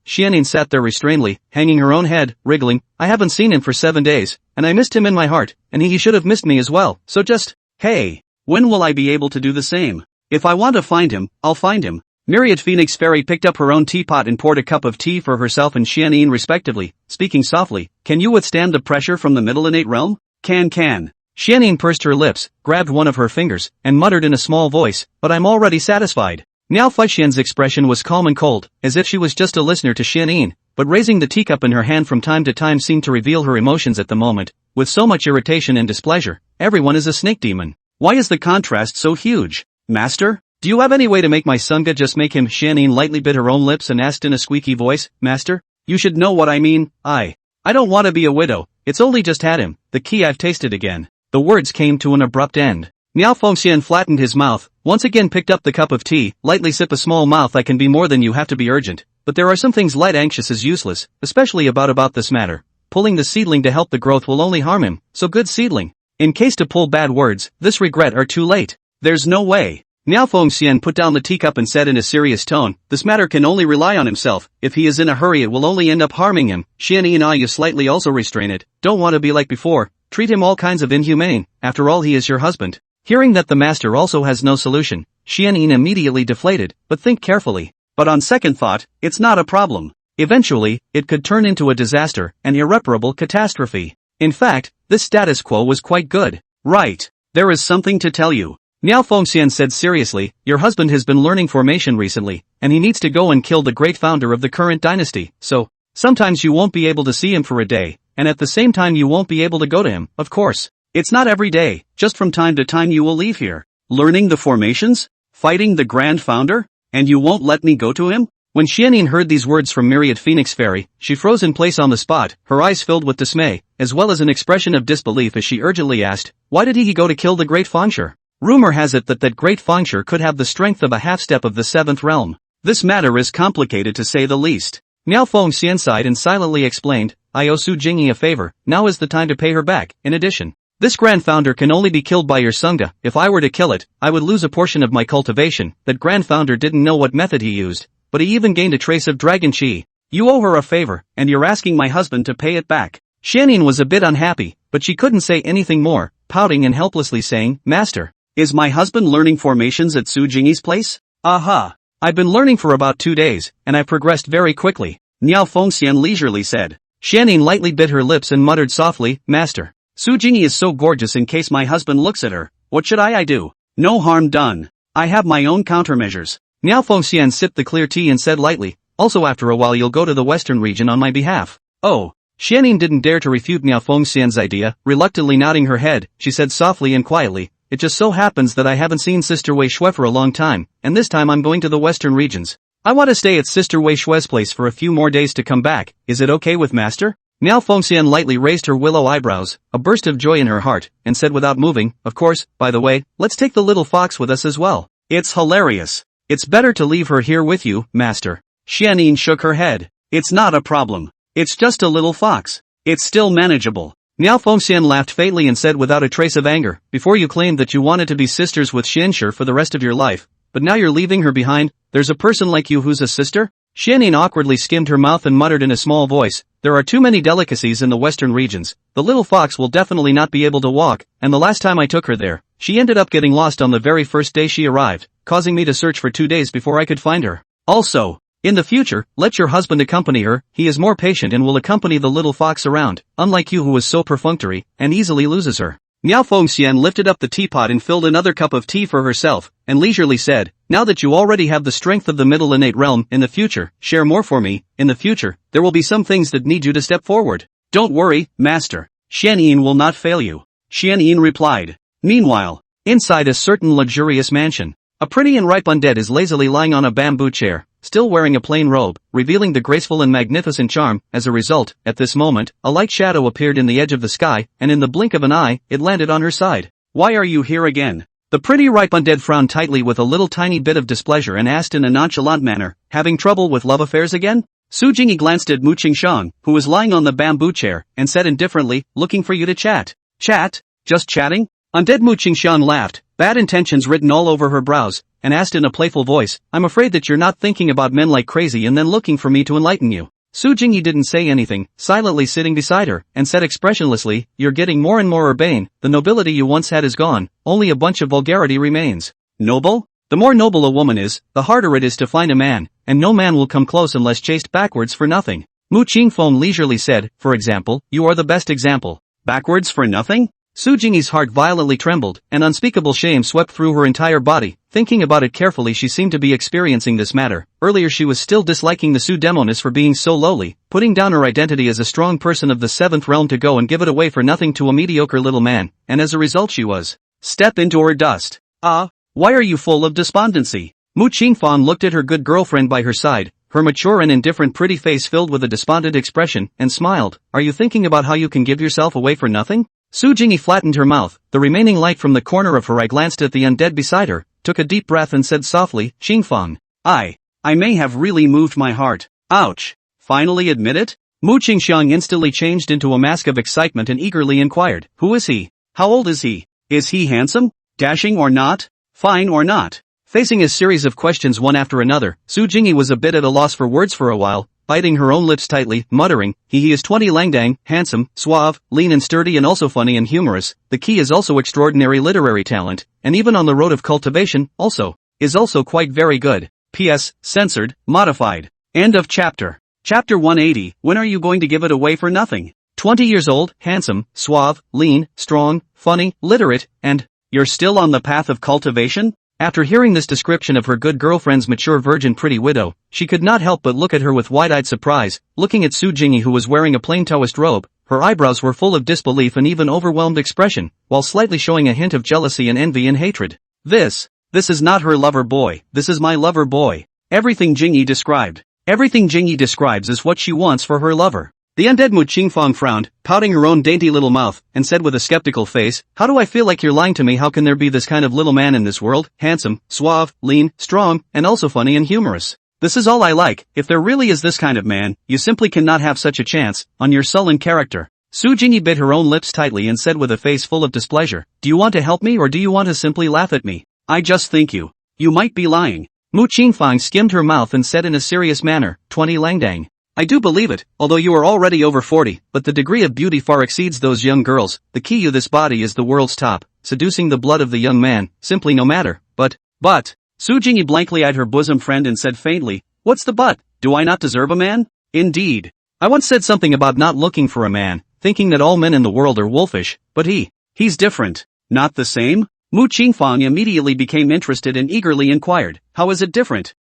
Xianyin sat there restrainedly, hanging her own head, wriggling, I haven't seen him for 7 days, and I missed him in my heart, and he should have missed me as well, so just, hey, when will I be able to do the same? If I want to find him, I'll find him. Myriad Phoenix Fairy picked up her own teapot and poured a cup of tea for herself and Xianyin respectively, speaking softly, can you withstand the pressure from the middle innate realm? Can. Xianyin pursed her lips, grabbed one of her fingers, and muttered in a small voice, but I'm already satisfied. Miao Feixian's expression was calm and cold, as if she was just a listener to Xianyin, but raising the teacup in her hand from time to time seemed to reveal her emotions at the moment, with so much irritation and displeasure. Everyone is a snake demon. Why is the contrast so huge? Master? Do you have any way to make my Sunga just make him? Xianyin lightly bit her own lips and asked in a squeaky voice, Master? You should know what I mean, I don't want to be a widow, it's only just had him, the key I've tasted again. The words came to an abrupt end. Miao Fengxian flattened his mouth, once again picked up the cup of tea, lightly sip a small mouth I can be more than you have to be urgent, but there are some things light anxious is useless, especially about this matter. Pulling the seedling to help the growth will only harm him, so good seedling. In case to pull bad words, this regret are too late. There's no way. Miao Fengxian put down the teacup and said in a serious tone, this matter can only rely on himself, if he is in a hurry it will only end up harming him. Xianyin and you slightly also restrain it, don't want to be like before, treat him all kinds of inhumane, after all he is your husband. Hearing that the master also has no solution, Xianyin immediately deflated, but think carefully. But on second thought, it's not a problem. Eventually, it could turn into a disaster, an irreparable catastrophe. In fact, this status quo was quite good. Right. There is something to tell you. Miao Fengxian said seriously, your husband has been learning formation recently, and he needs to go and kill the great founder of the current dynasty, so, sometimes you won't be able to see him for a day, and at the same time you won't be able to go to him, of course. It's not every day, just from time to time you will leave here. Learning the formations? Fighting the grand founder? And you won't let me go to him? When Xianyin heard these words from Myriad Phoenix Fairy, she froze in place on the spot, her eyes filled with dismay, as well as an expression of disbelief as she urgently asked, why did he go to kill the great fengshi? Rumor has it that great fengshi could have the strength of a half-step of the seventh realm. This matter is complicated to say the least. Miao Fengxian sighed and silently explained, I owe Su Jingyi a favor, now is the time to pay her back. In addition, this grand founder can only be killed by your Sungda. If I were to kill it, I would lose a portion of my cultivation. That grand founder didn't know what method he used, but he even gained a trace of dragon chi. You owe her a favor, and you're asking my husband to pay it back. Xianyin was a bit unhappy, but she couldn't say anything more, pouting and helplessly saying, Master, is my husband learning formations at Su Jingyi's place? Aha! I've been learning for about 2 days, and I've progressed very quickly, Miao Fengxian leisurely said. Xianyin lightly bit her lips and muttered softly, Master, Su Jingyi is so gorgeous in case my husband looks at her, what should I do? No harm done. I have my own countermeasures. Miao Fengxian sipped the clear tea and said lightly, also after a while you'll go to the western region on my behalf. Oh. Xianyin didn't dare to refute Miao Fengxian's idea, reluctantly nodding her head. She said softly and quietly, "It just so happens that I haven't seen Sister Wei Xue for a long time, and this time I'm going to the western regions. I want to stay at Sister Wei Xue's place for a few more days to come back. Is it okay with Master?" Miao Fengxian lightly raised her willow eyebrows, a burst of joy in her heart, and said without moving, "Of course, by the way, let's take the little fox with us as well. It's hilarious. It's better to leave her here with you, Master." Xianyin shook her head. "It's not a problem. It's just a little fox. It's still manageable." Miao Fengxian laughed faintly and said without a trace of anger, "Before you claimed that you wanted to be sisters with Xianshi for the rest of your life, but now you're leaving her behind. There's a person like you who's a sister?" Xianyin awkwardly skimmed her mouth and muttered in a small voice, "There are too many delicacies in the western regions. The little fox will definitely not be able to walk, and the last time I took her there, she ended up getting lost on the very first day she arrived, causing me to search for 2 days before I could find her. Also, in the future, let your husband accompany her. He is more patient and will accompany the little fox around, unlike you who is so perfunctory and easily loses her." Miao Fengxian lifted up the teapot and filled another cup of tea for herself, and leisurely said, "Now that you already have the strength of the middle innate realm, in the future, share more for me. In the future, there will be some things that need you to step forward. Don't worry, Master. Xianyin will not fail you." Xianyin replied. Meanwhile, inside a certain luxurious mansion, a pretty and ripe undead is lazily lying on a bamboo chair, still wearing a plain robe, revealing the graceful and magnificent charm. As a result, at this moment, a light shadow appeared in the edge of the sky, and in the blink of an eye, it landed on her side. "Why are you here again?" The pretty ripe undead frowned tightly with a little tiny bit of displeasure and asked in a nonchalant manner, "Having trouble with love affairs again?" Su Jingyi glanced at Mu Qingxiang, who was lying on the bamboo chair, and said indifferently, "Looking for you to chat." "Chat? Just chatting?" Undead Mu Qingxiang laughed, bad intentions written all over her brows, and asked in a playful voice, "I'm afraid that you're not thinking about men like crazy and then looking for me to enlighten you." Su Jingyi didn't say anything, silently sitting beside her, and said expressionlessly, "You're getting more and more urbane. The nobility you once had is gone, only a bunch of vulgarity remains." "Noble? The more noble a woman is, the harder it is to find a man, and no man will come close unless chased backwards for nothing." Mu Qingfeng leisurely said, "For example, you are the best example." "Backwards for nothing?" Su Jingyi's heart violently trembled, and unspeakable shame swept through her entire body. Thinking about it carefully, she seemed to be experiencing this matter. Earlier she was still disliking the Su Demoness for being so lowly, putting down her identity as a strong person of the 7th realm to go and give it away for nothing to a mediocre little man, and as a result she was step into her dust. Why are you full of despondency?" Mu Qingfang looked at her good girlfriend by her side, her mature and indifferent pretty face filled with a despondent expression, and smiled. "Are you thinking about how you can give yourself away for nothing?" Su Jingyi flattened her mouth, the remaining light from the corner of her eye glanced at the undead beside her, took a deep breath and said softly, "Qingfang, I may have really moved my heart. Ouch. Finally admit it?" Mu Qingxiang instantly changed into a mask of excitement and eagerly inquired, "Who is he? How old is he? Is he handsome? Dashing or not? Fine or not?" Facing a series of questions one after another, Su Jingyi was a bit at a loss for words for a while, biting her own lips tightly, muttering, he is 20 Langdang, handsome, suave, lean and sturdy and also funny and humorous. The key is also extraordinary literary talent, and even on the road of cultivation, is also quite very good. P.S. Censored, modified. End of chapter. Chapter 180, when are you going to give it away for nothing? 20 years old, handsome, suave, lean, strong, funny, literate, and you're still on the path of cultivation? After hearing this description of her good girlfriend's mature virgin pretty widow, she could not help but look at her with wide-eyed surprise. Looking at Su Jingyi, who was wearing a plain Taoist robe, her eyebrows were full of disbelief and even overwhelmed expression, while slightly showing a hint of jealousy and envy and hatred. This is not her lover boy, this is my lover boy. Everything Jingyi describes is what she wants for her lover. The undead Mu Qingfang frowned, pouting her own dainty little mouth, and said with a skeptical face, "How do I feel like you're lying to me? How can there be this kind of little man in this world? Handsome, suave, lean, strong, and also funny and humorous. This is all I like. If there really is this kind of man, you simply cannot have such a chance, on your sullen character." Su Jingyi bit her own lips tightly and said with a face full of displeasure, "Do you want to help me or do you want to simply laugh at me? I just think you might be lying." Mu Qingfang skimmed her mouth and said in a serious manner, 20 Langdang. "I do believe it, although you are already over 40, but the degree of beauty far exceeds those young girls. The key to this body is the world's top, seducing the blood of the young man, simply no matter. But, Su Jingyi blankly eyed her bosom friend and said faintly, "What's the but? Do I not deserve a man? Indeed. I once said something about not looking for a man, thinking that all men in the world are wolfish, but he's different. Not the same?" Mu Qingfang immediately became interested and eagerly inquired, "How is it different?"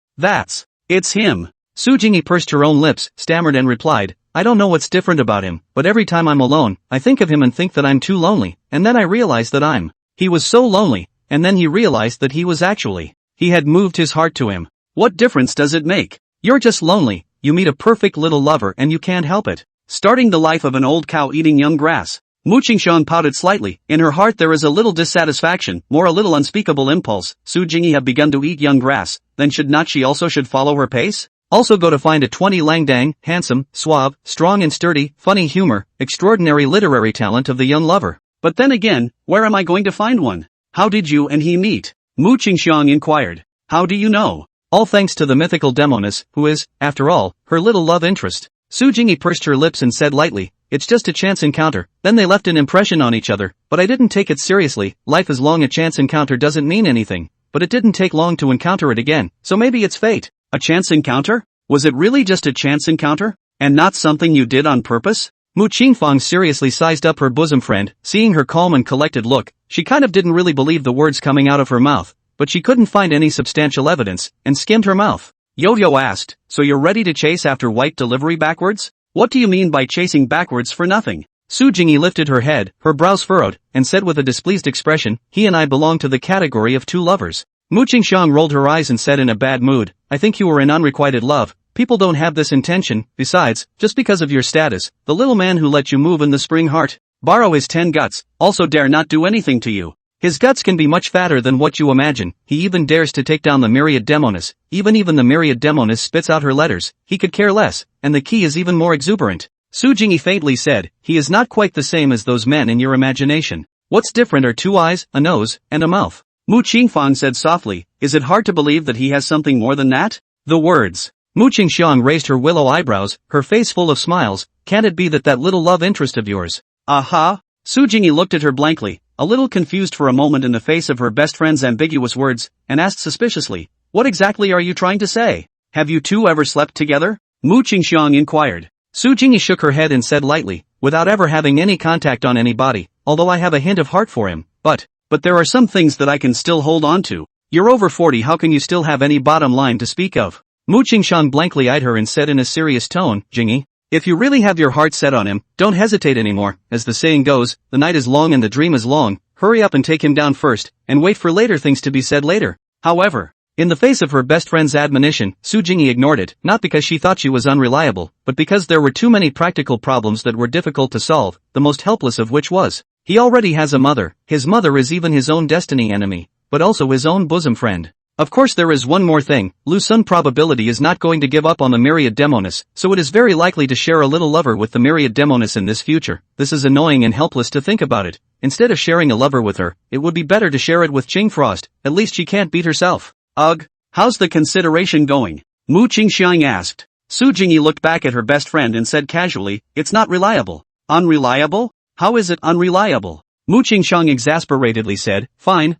It's him." Su Jingyi pursed her own lips, stammered and replied, I don't know what's different about him, but every time I'm alone, I think of him and think that I'm too lonely, and then I realize that I'm. He was so lonely, and then he realized that he was actually. He had moved his heart to him. What difference does it make? You're just lonely, you meet a perfect little lover and you can't help it. Starting the life of an old cow eating young grass. Mu Qingxiang pouted slightly. In her heart there is a little dissatisfaction, more a little unspeakable impulse. Su Jingyi have begun to eat young grass, then should not she also should follow her pace? Also go to find a 20 Langdang, handsome, suave, strong and sturdy, funny humor, extraordinary literary talent of the young lover. But then again, where am I going to find one? How did you and he meet? Mu Qingxiang inquired. How do you know? All thanks to the mythical Demoness, who is, after all, her little love interest. Su Jingyi pursed her lips and said lightly, it's just a chance encounter. Then they left an impression on each other, but I didn't take it seriously. Life is long, a chance encounter doesn't mean anything. But it didn't take long to encounter it again, so maybe it's fate. A chance encounter? Was it really just a chance encounter? And not something you did on purpose? Mu Qingfang seriously sized up her bosom friend, seeing her calm and collected look. She kind of didn't really believe the words coming out of her mouth, but she couldn't find any substantial evidence, and skimmed her mouth. Yo-Yo asked, so you're ready to chase after white delivery backwards? What do you mean by chasing backwards for nothing? Su Jingyi lifted her head, her brows furrowed, and said with a displeased expression, he and I belong to the category of two lovers. Mu Qingxiang rolled her eyes and said in a bad mood, I think you were in unrequited love. People don't have this intention. Besides, just because of your status, the little man who let you move in the spring heart, borrow his 10 guts, also dare not do anything to you. His guts can be much fatter than what you imagine. He even dares to take down the myriad Demoness. Even the myriad Demoness spits out her letters. He could care less, and the key is even more exuberant. Su Jingyi faintly said, he is not quite the same as those men in your imagination. What's different are 2 eyes, a nose, and a mouth. Mu Qingfang said softly, is it hard to believe that he has something more than that? The words. Mu Qingxiang raised her willow eyebrows, her face full of smiles. Can't it be that little love interest of yours? Aha? Su Jingyi looked at her blankly, a little confused for a moment in the face of her best friend's ambiguous words, and asked suspiciously, what exactly are you trying to say? Have you two ever slept together? Mu Qingxiang inquired. Su Jingyi shook her head and said lightly, without ever having any contact on anybody, although I have a hint of heart for him, but there are some things that I can still hold on to. You're over 40, how can you still have any bottom line to speak of? Mu Qingxiang blankly eyed her and said in a serious tone, Jingyi, if you really have your heart set on him, don't hesitate anymore. As the saying goes, the night is long and the dream is long. Hurry up and take him down first, and wait for later things to be said later. However, in the face of her best friend's admonition, Su Jingyi ignored it, not because she thought she was unreliable, but because there were too many practical problems that were difficult to solve, the most helpless of which was, he already has a mother. His mother is even his own destiny enemy, but also his own bosom friend. Of course there is one more thing, Lu Sun probability is not going to give up on the myriad Demoness, so it is very likely to share a little lover with the myriad Demoness in this future. This is annoying and helpless to think about it. Instead of sharing a lover with her, it would be better to share it with Qing Frost, at least she can't beat herself. Ugh, how's the consideration going? Mu Qingxiang asked. Su Jingyi looked back at her best friend and said casually, it's not reliable. Unreliable? How is it unreliable? Mu Qingxiang exasperatedly said, fine.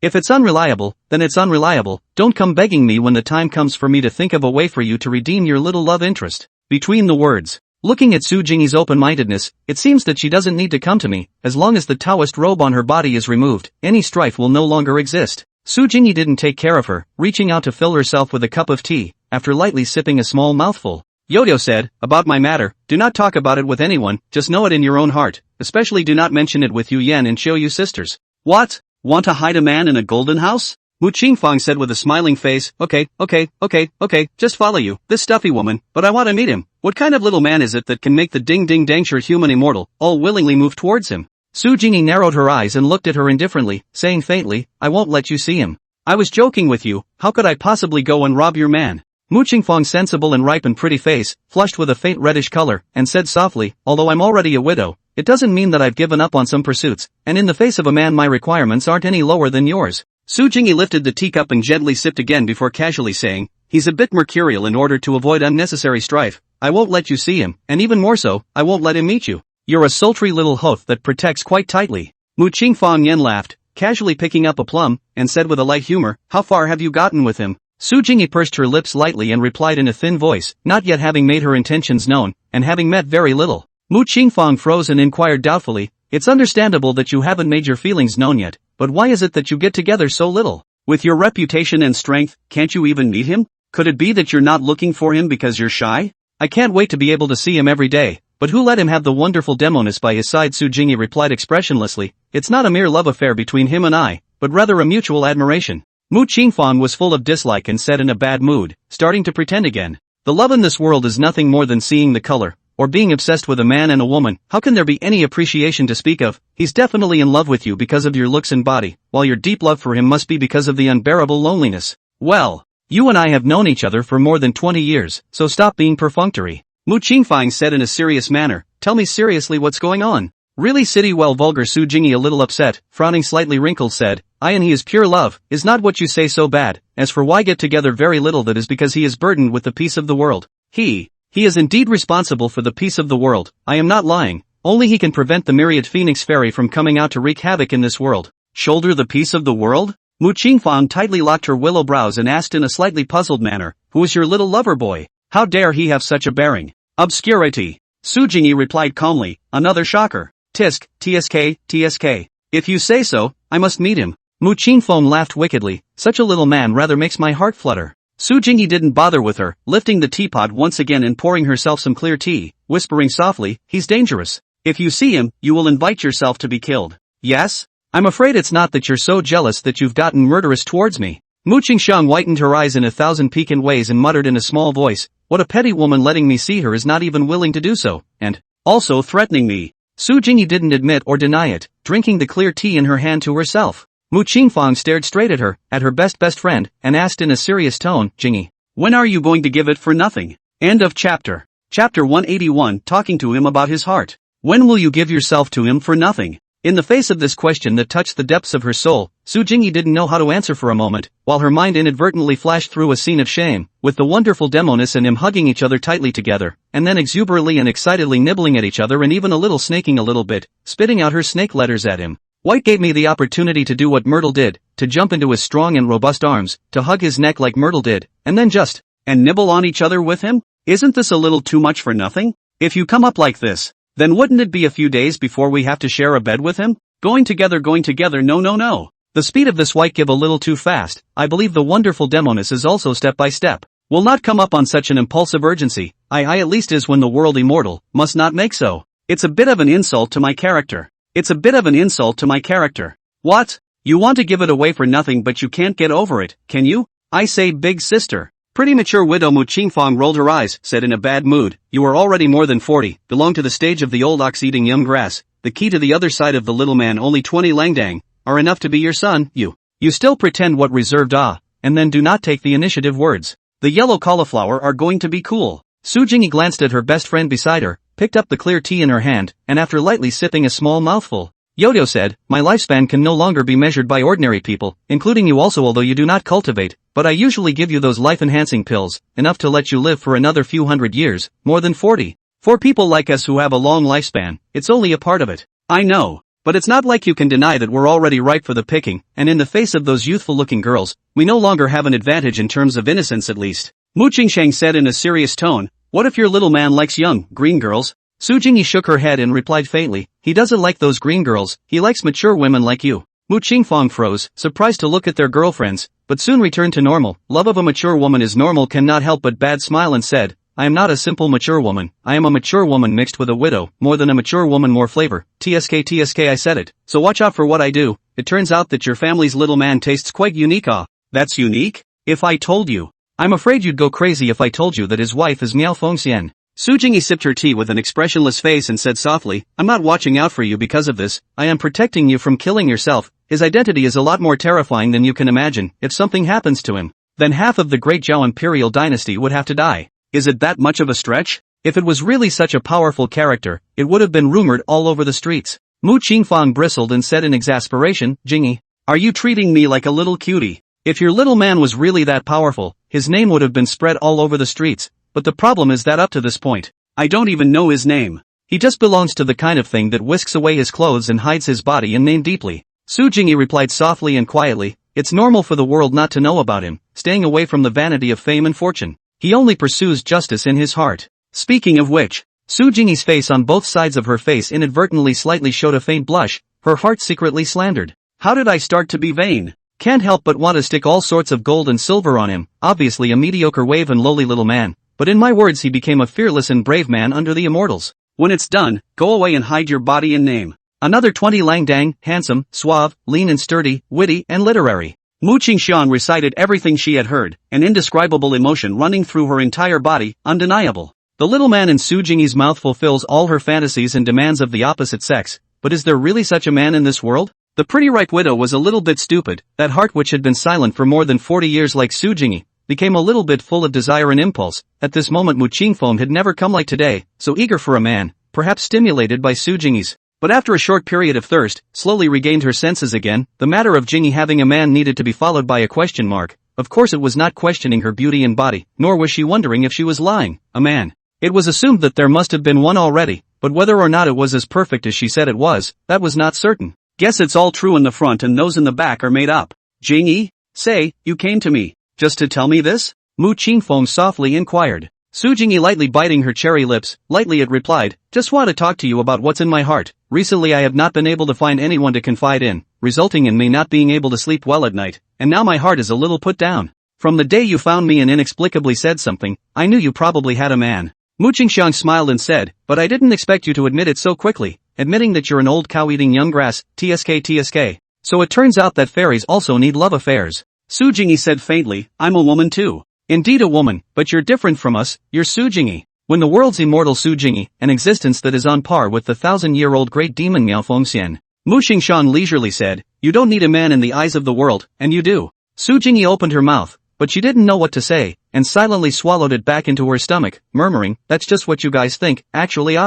If it's unreliable, then it's unreliable. Don't come begging me when the time comes for me to think of a way for you to redeem your little love interest. Between the words. Looking at Su Jingyi's open-mindedness, it seems that she doesn't need to come to me. As long as the Taoist robe on her body is removed, any strife will no longer exist. Su Jingyi didn't take care of her, reaching out to fill herself with a cup of tea, after lightly sipping a small mouthful. Yo-Yo said, about my matter, do not talk about it with anyone, just know it in your own heart. Especially do not mention it with Yu Yan and Xiu Yu sisters. What? Want to hide a man in a golden house? Mu Qingfang said with a smiling face, okay, just follow you, this stuffy woman, but I want to meet him. What kind of little man is it that can make the ding-ding-dangture human immortal, all willingly move towards him? Su Jingyi narrowed her eyes and looked at her indifferently, saying faintly, I won't let you see him. I was joking with you, how could I possibly go and rob your man? Mu Qingfang's sensible and ripe and pretty face, flushed with a faint reddish color, and said softly, although I'm already a widow, it doesn't mean that I've given up on some pursuits, and in the face of a man my requirements aren't any lower than yours. Su Jingyi lifted the teacup and gently sipped again before casually saying, he's a bit mercurial in order to avoid unnecessary strife. I won't let you see him, and even more so, I won't let him meet you. You're a sultry little hoth that protects quite tightly. Mu Qingfang Yen laughed, casually picking up a plum, and said with a light humor, how far have you gotten with him? Su Jingyi pursed her lips lightly and replied in a thin voice, not yet having made her intentions known, and having met very little. Mu Qingfang froze and inquired doubtfully, it's understandable that you haven't made your feelings known yet, but why is it that you get together so little? With your reputation and strength, can't you even meet him? Could it be that you're not looking for him because you're shy? I can't wait to be able to see him every day. But who let him have the wonderful Demoness by his side? Su Jingyi replied expressionlessly. It's not a mere love affair between him and I, but rather a mutual admiration. Mu Qingfang was full of dislike and said in a bad mood, starting to pretend again. The love in this world is nothing more than seeing the color, or being obsessed with a man and a woman. How can there be any appreciation to speak of? He's definitely in love with you because of your looks and body, while your deep love for him must be because of the unbearable loneliness. Well, you and I have known each other for more than 20 years, so stop being perfunctory. Mu Qingfang said in a serious manner, tell me seriously what's going on. Really city well vulgar. Su Jingyi a little upset, frowning slightly wrinkled said, I and he is pure love, is not what you say so bad, as for why get together very little that is because he is burdened with the peace of the world. He is indeed responsible for the peace of the world, I am not lying, only he can prevent the myriad phoenix fairy from coming out to wreak havoc in this world. Shoulder the peace of the world? Mu Qingfang tightly locked her willow brows and asked in a slightly puzzled manner, who is your little lover boy? How dare he have such a bearing? Obscurity. Su Jingyi replied calmly, another shocker. Tisk, tsk. If you say so, I must meet him. Mu Qingfeng laughed wickedly, such a little man rather makes my heart flutter. Su Jingyi didn't bother with her, lifting the teapot once again and pouring herself some clear tea, whispering softly, he's dangerous. If you see him, you will invite yourself to be killed. Yes? I'm afraid it's not that you're so jealous that you've gotten murderous towards me. Mu Qingsheng whitened her eyes in a thousand piquant ways and muttered in a small voice, what a petty woman, letting me see her is not even willing to do so, and also threatening me. Su Jingyi didn't admit or deny it, drinking the clear tea in her hand to herself. Mu Qingfang stared straight at her best friend, and asked in a serious tone, Jingyi, when are you going to give it for nothing? End of chapter. Chapter 181, talking to him about his heart. When will you give yourself to him for nothing? In the face of this question that touched the depths of her soul, Su Jingyi didn't know how to answer for a moment, while her mind inadvertently flashed through a scene of shame, with the wonderful Demoness and him hugging each other tightly together, and then exuberantly and excitedly nibbling at each other and even a little snaking a little bit, spitting out her snake letters at him. White gave me the opportunity to do what Myrtle did, to jump into his strong and robust arms, to hug his neck like Myrtle did, and then just, and nibble on each other with him? Isn't this a little too much for nothing? If you come up like this, then wouldn't it be a few days before we have to share a bed with him? Going together, no. The speed of this White give a little too fast. I believe the wonderful Demoness is also step by step. Will not come up on such an impulsive urgency. I at least is when the world immortal, must not make so. It's a bit of an insult to my character. What? You want to give it away for nothing but you can't get over it, can you? I say big sister. Pretty mature widow. Mu Qingfang rolled her eyes, said in a bad mood, you are already more than 40, belong to the stage of the old ox eating young grass, the key to the other side of the little man only 20 langdang, are enough to be your son, you still pretend what reserved and then do not take the initiative. Words. The yellow cauliflower are going to be cool. Su Jingyi glanced at her best friend beside her, picked up the clear tea in her hand, and after lightly sipping a small mouthful, Yodo said, my lifespan can no longer be measured by ordinary people, including you also, although you do not cultivate, but I usually give you those life-enhancing pills, enough to let you live for another few hundred years, more than 40. For people like us who have a long lifespan, it's only a part of it. I know, but it's not like you can deny that we're already ripe for the picking, and in the face of those youthful-looking girls, we no longer have an advantage in terms of innocence at least. Mu Qingsheng said in a serious tone, what if your little man likes young, green girls? Su Jingyi shook her head and replied faintly, he doesn't like those green girls, he likes mature women like you. Mu Qingfang froze, surprised to look at their girlfriends, but soon returned to normal. Love of a mature woman is normal, cannot help but bad smile and said, I am not a simple mature woman, I am a mature woman mixed with a widow, more than a mature woman, more flavor. Tsk I said it, so watch out for what I do. It turns out that your family's little man tastes quite unique. That's unique? If I told you. I'm afraid you'd go crazy if I told you that his wife is Miao Fengxian. Su Jingyi sipped her tea with an expressionless face and said softly, I'm not watching out for you because of this, I am protecting you from killing yourself. His identity is a lot more terrifying than you can imagine. If something happens to him, then half of the great Zhao imperial dynasty would have to die. Is it that much of a stretch? If it was really such a powerful character, it would have been rumored all over the streets. Mu Qingfang bristled and said in exasperation, Jingyi, are you treating me like a little cutie? If your little man was really that powerful, his name would have been spread all over the streets. But the problem is that up to this point, I don't even know his name. He just belongs to the kind of thing that whisks away his clothes and hides his body and name deeply. Su Jingyi replied softly and quietly, it's normal for the world not to know about him, staying away from the vanity of fame and fortune. He only pursues justice in his heart. Speaking of which, Su Jingyi's face on both sides of her face inadvertently slightly showed a faint blush, her heart secretly slandered. How did I start to be vain? Can't help but want to stick all sorts of gold and silver on him, obviously a mediocre wave and lowly little man. but in my words he became a fearless and brave man under the immortals. When it's done, go away and hide your body and name. Another 20 Lang Dang, handsome, suave, lean and sturdy, witty and literary. Mu Qingxiang recited everything she had heard, an indescribable emotion running through her entire body, undeniable. The little man in Su Jingyi's mouth fulfills all her fantasies and demands of the opposite sex, but is there really such a man in this world? The pretty ripe widow was a little bit stupid. That heart which had been silent for more than 40 years like Su Jingyi, became a little bit full of desire and impulse. At this moment Mu Qingfeng had never come like today, so eager for a man, perhaps stimulated by Su Jingyi's. But after a short period of thirst, slowly regained her senses again. The matter of Jingyi having a man needed to be followed by a question mark. Of course it was not questioning her beauty and body, nor was she wondering if she was lying. A man. It was assumed that there must have been one already, but whether or not it was as perfect as she said it was, that was not certain. Guess it's all true in the front and those in the back are made up. Jingyi, say, you came to me, just to tell me this? Mu Qingfeng softly inquired. Su Jingyi lightly biting her cherry lips, lightly it replied, just want to talk to you about what's in my heart. Recently I have not been able to find anyone to confide in, resulting in me not being able to sleep well at night, and now my heart is a little put down. From the day you found me and inexplicably said something, I knew you probably had a man. Mu Qingxiang smiled and said, but I didn't expect you to admit it so quickly, admitting that you're an old cow-eating young grass, tsk. So it turns out that fairies also need love affairs. Su Jingyi said faintly, I'm a woman too. Indeed a woman, but you're different from us, you're Su Jingyi. When the world's immortal Su Jingyi, an existence that is on par with the 1,000-year-old great demon Miao Fengxian. Mu Qingxiang leisurely said, you don't need a man in the eyes of the world, and you do. Su Jingyi opened her mouth, but she didn't know what to say, and silently swallowed it back into her stomach, murmuring, that's just what you guys think, actually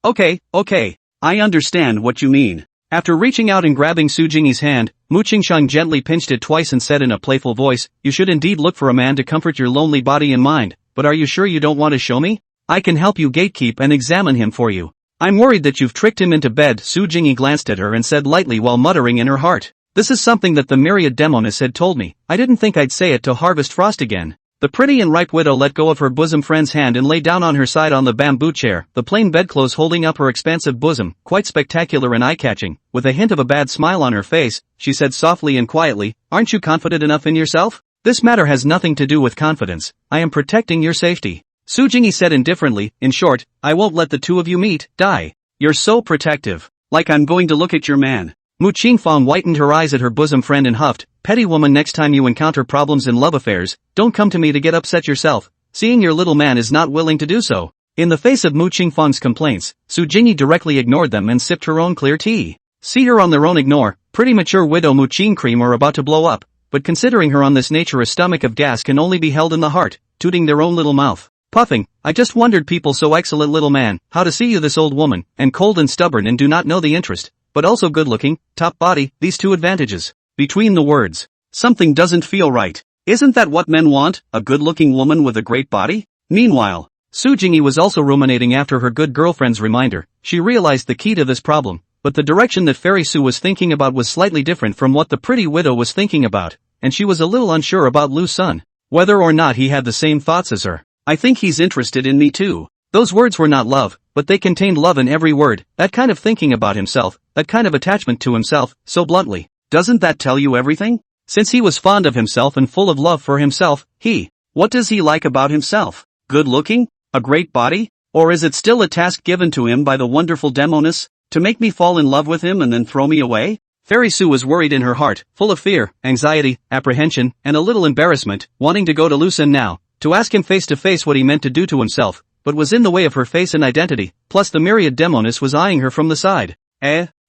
okay, I understand what you mean. After reaching out and grabbing Su Jingyi's hand, Mu Qingxiang gently pinched it twice and said in a playful voice, you should indeed look for a man to comfort your lonely body and mind, but are you sure you don't want to show me? I can help you gatekeep and examine him for you. I'm worried that you've tricked him into bed. Su Jingyi glanced at her and said lightly while muttering in her heart. This is something that the myriad Demoness had told me. I didn't think I'd say it till Harvest Frost again. The pretty and ripe widow let go of her bosom friend's hand and lay down on her side on the bamboo chair, the plain bedclothes holding up her expansive bosom, quite spectacular and eye-catching. With a hint of a bad smile on her face, she said softly and quietly, aren't you confident enough in yourself? This matter has nothing to do with confidence. I am protecting your safety. Su Jingyi said indifferently, in short, I won't let the two of you meet, die. You're so protective. Like I'm going to look at your man. Mu Qingfeng whitened her eyes at her bosom friend and huffed, petty woman, next time you encounter problems in love affairs, don't come to me to get upset yourself, seeing your little man is not willing to do so. In the face of Mu Qingfeng's complaints, Su Jingyi directly ignored them and sipped her own clear tea. See her on their own ignore, pretty mature widow Mu Qingcream are about to blow up, but considering her on this nature a stomach of gas can only be held in the heart, tooting their own little mouth. Puffing, I just wondered people so excellent little man, how to see you this old woman, and cold and stubborn and do not know the interest. But also good-looking, top body, these two advantages. Between the words, something doesn't feel right. Isn't that what men want, a good-looking woman with a great body? Meanwhile, Su Jingyi was also ruminating after her good girlfriend's reminder. She realized the key to this problem, but the direction that Fairy Su was thinking about was slightly different from what the pretty widow was thinking about, and she was a little unsure about Lu Sun, whether or not he had the same thoughts as her. I think he's interested in me too. Those words were not love, but they contained love in every word, that kind of thinking about himself, that kind of attachment to himself, so bluntly. Doesn't that tell you everything? Since he was fond of himself and full of love for himself, what does he like about himself? Good looking? A great body? Or is it still a task given to him by the wonderful Demoness, to make me fall in love with him and then throw me away? Fairy Su was worried in her heart, full of fear, anxiety, apprehension, and a little embarrassment, wanting to go to Lu Sun now, to ask him face to face what he meant to do to himself, but was in the way of her face and identity, plus the myriad Demoness was eyeing her from the side.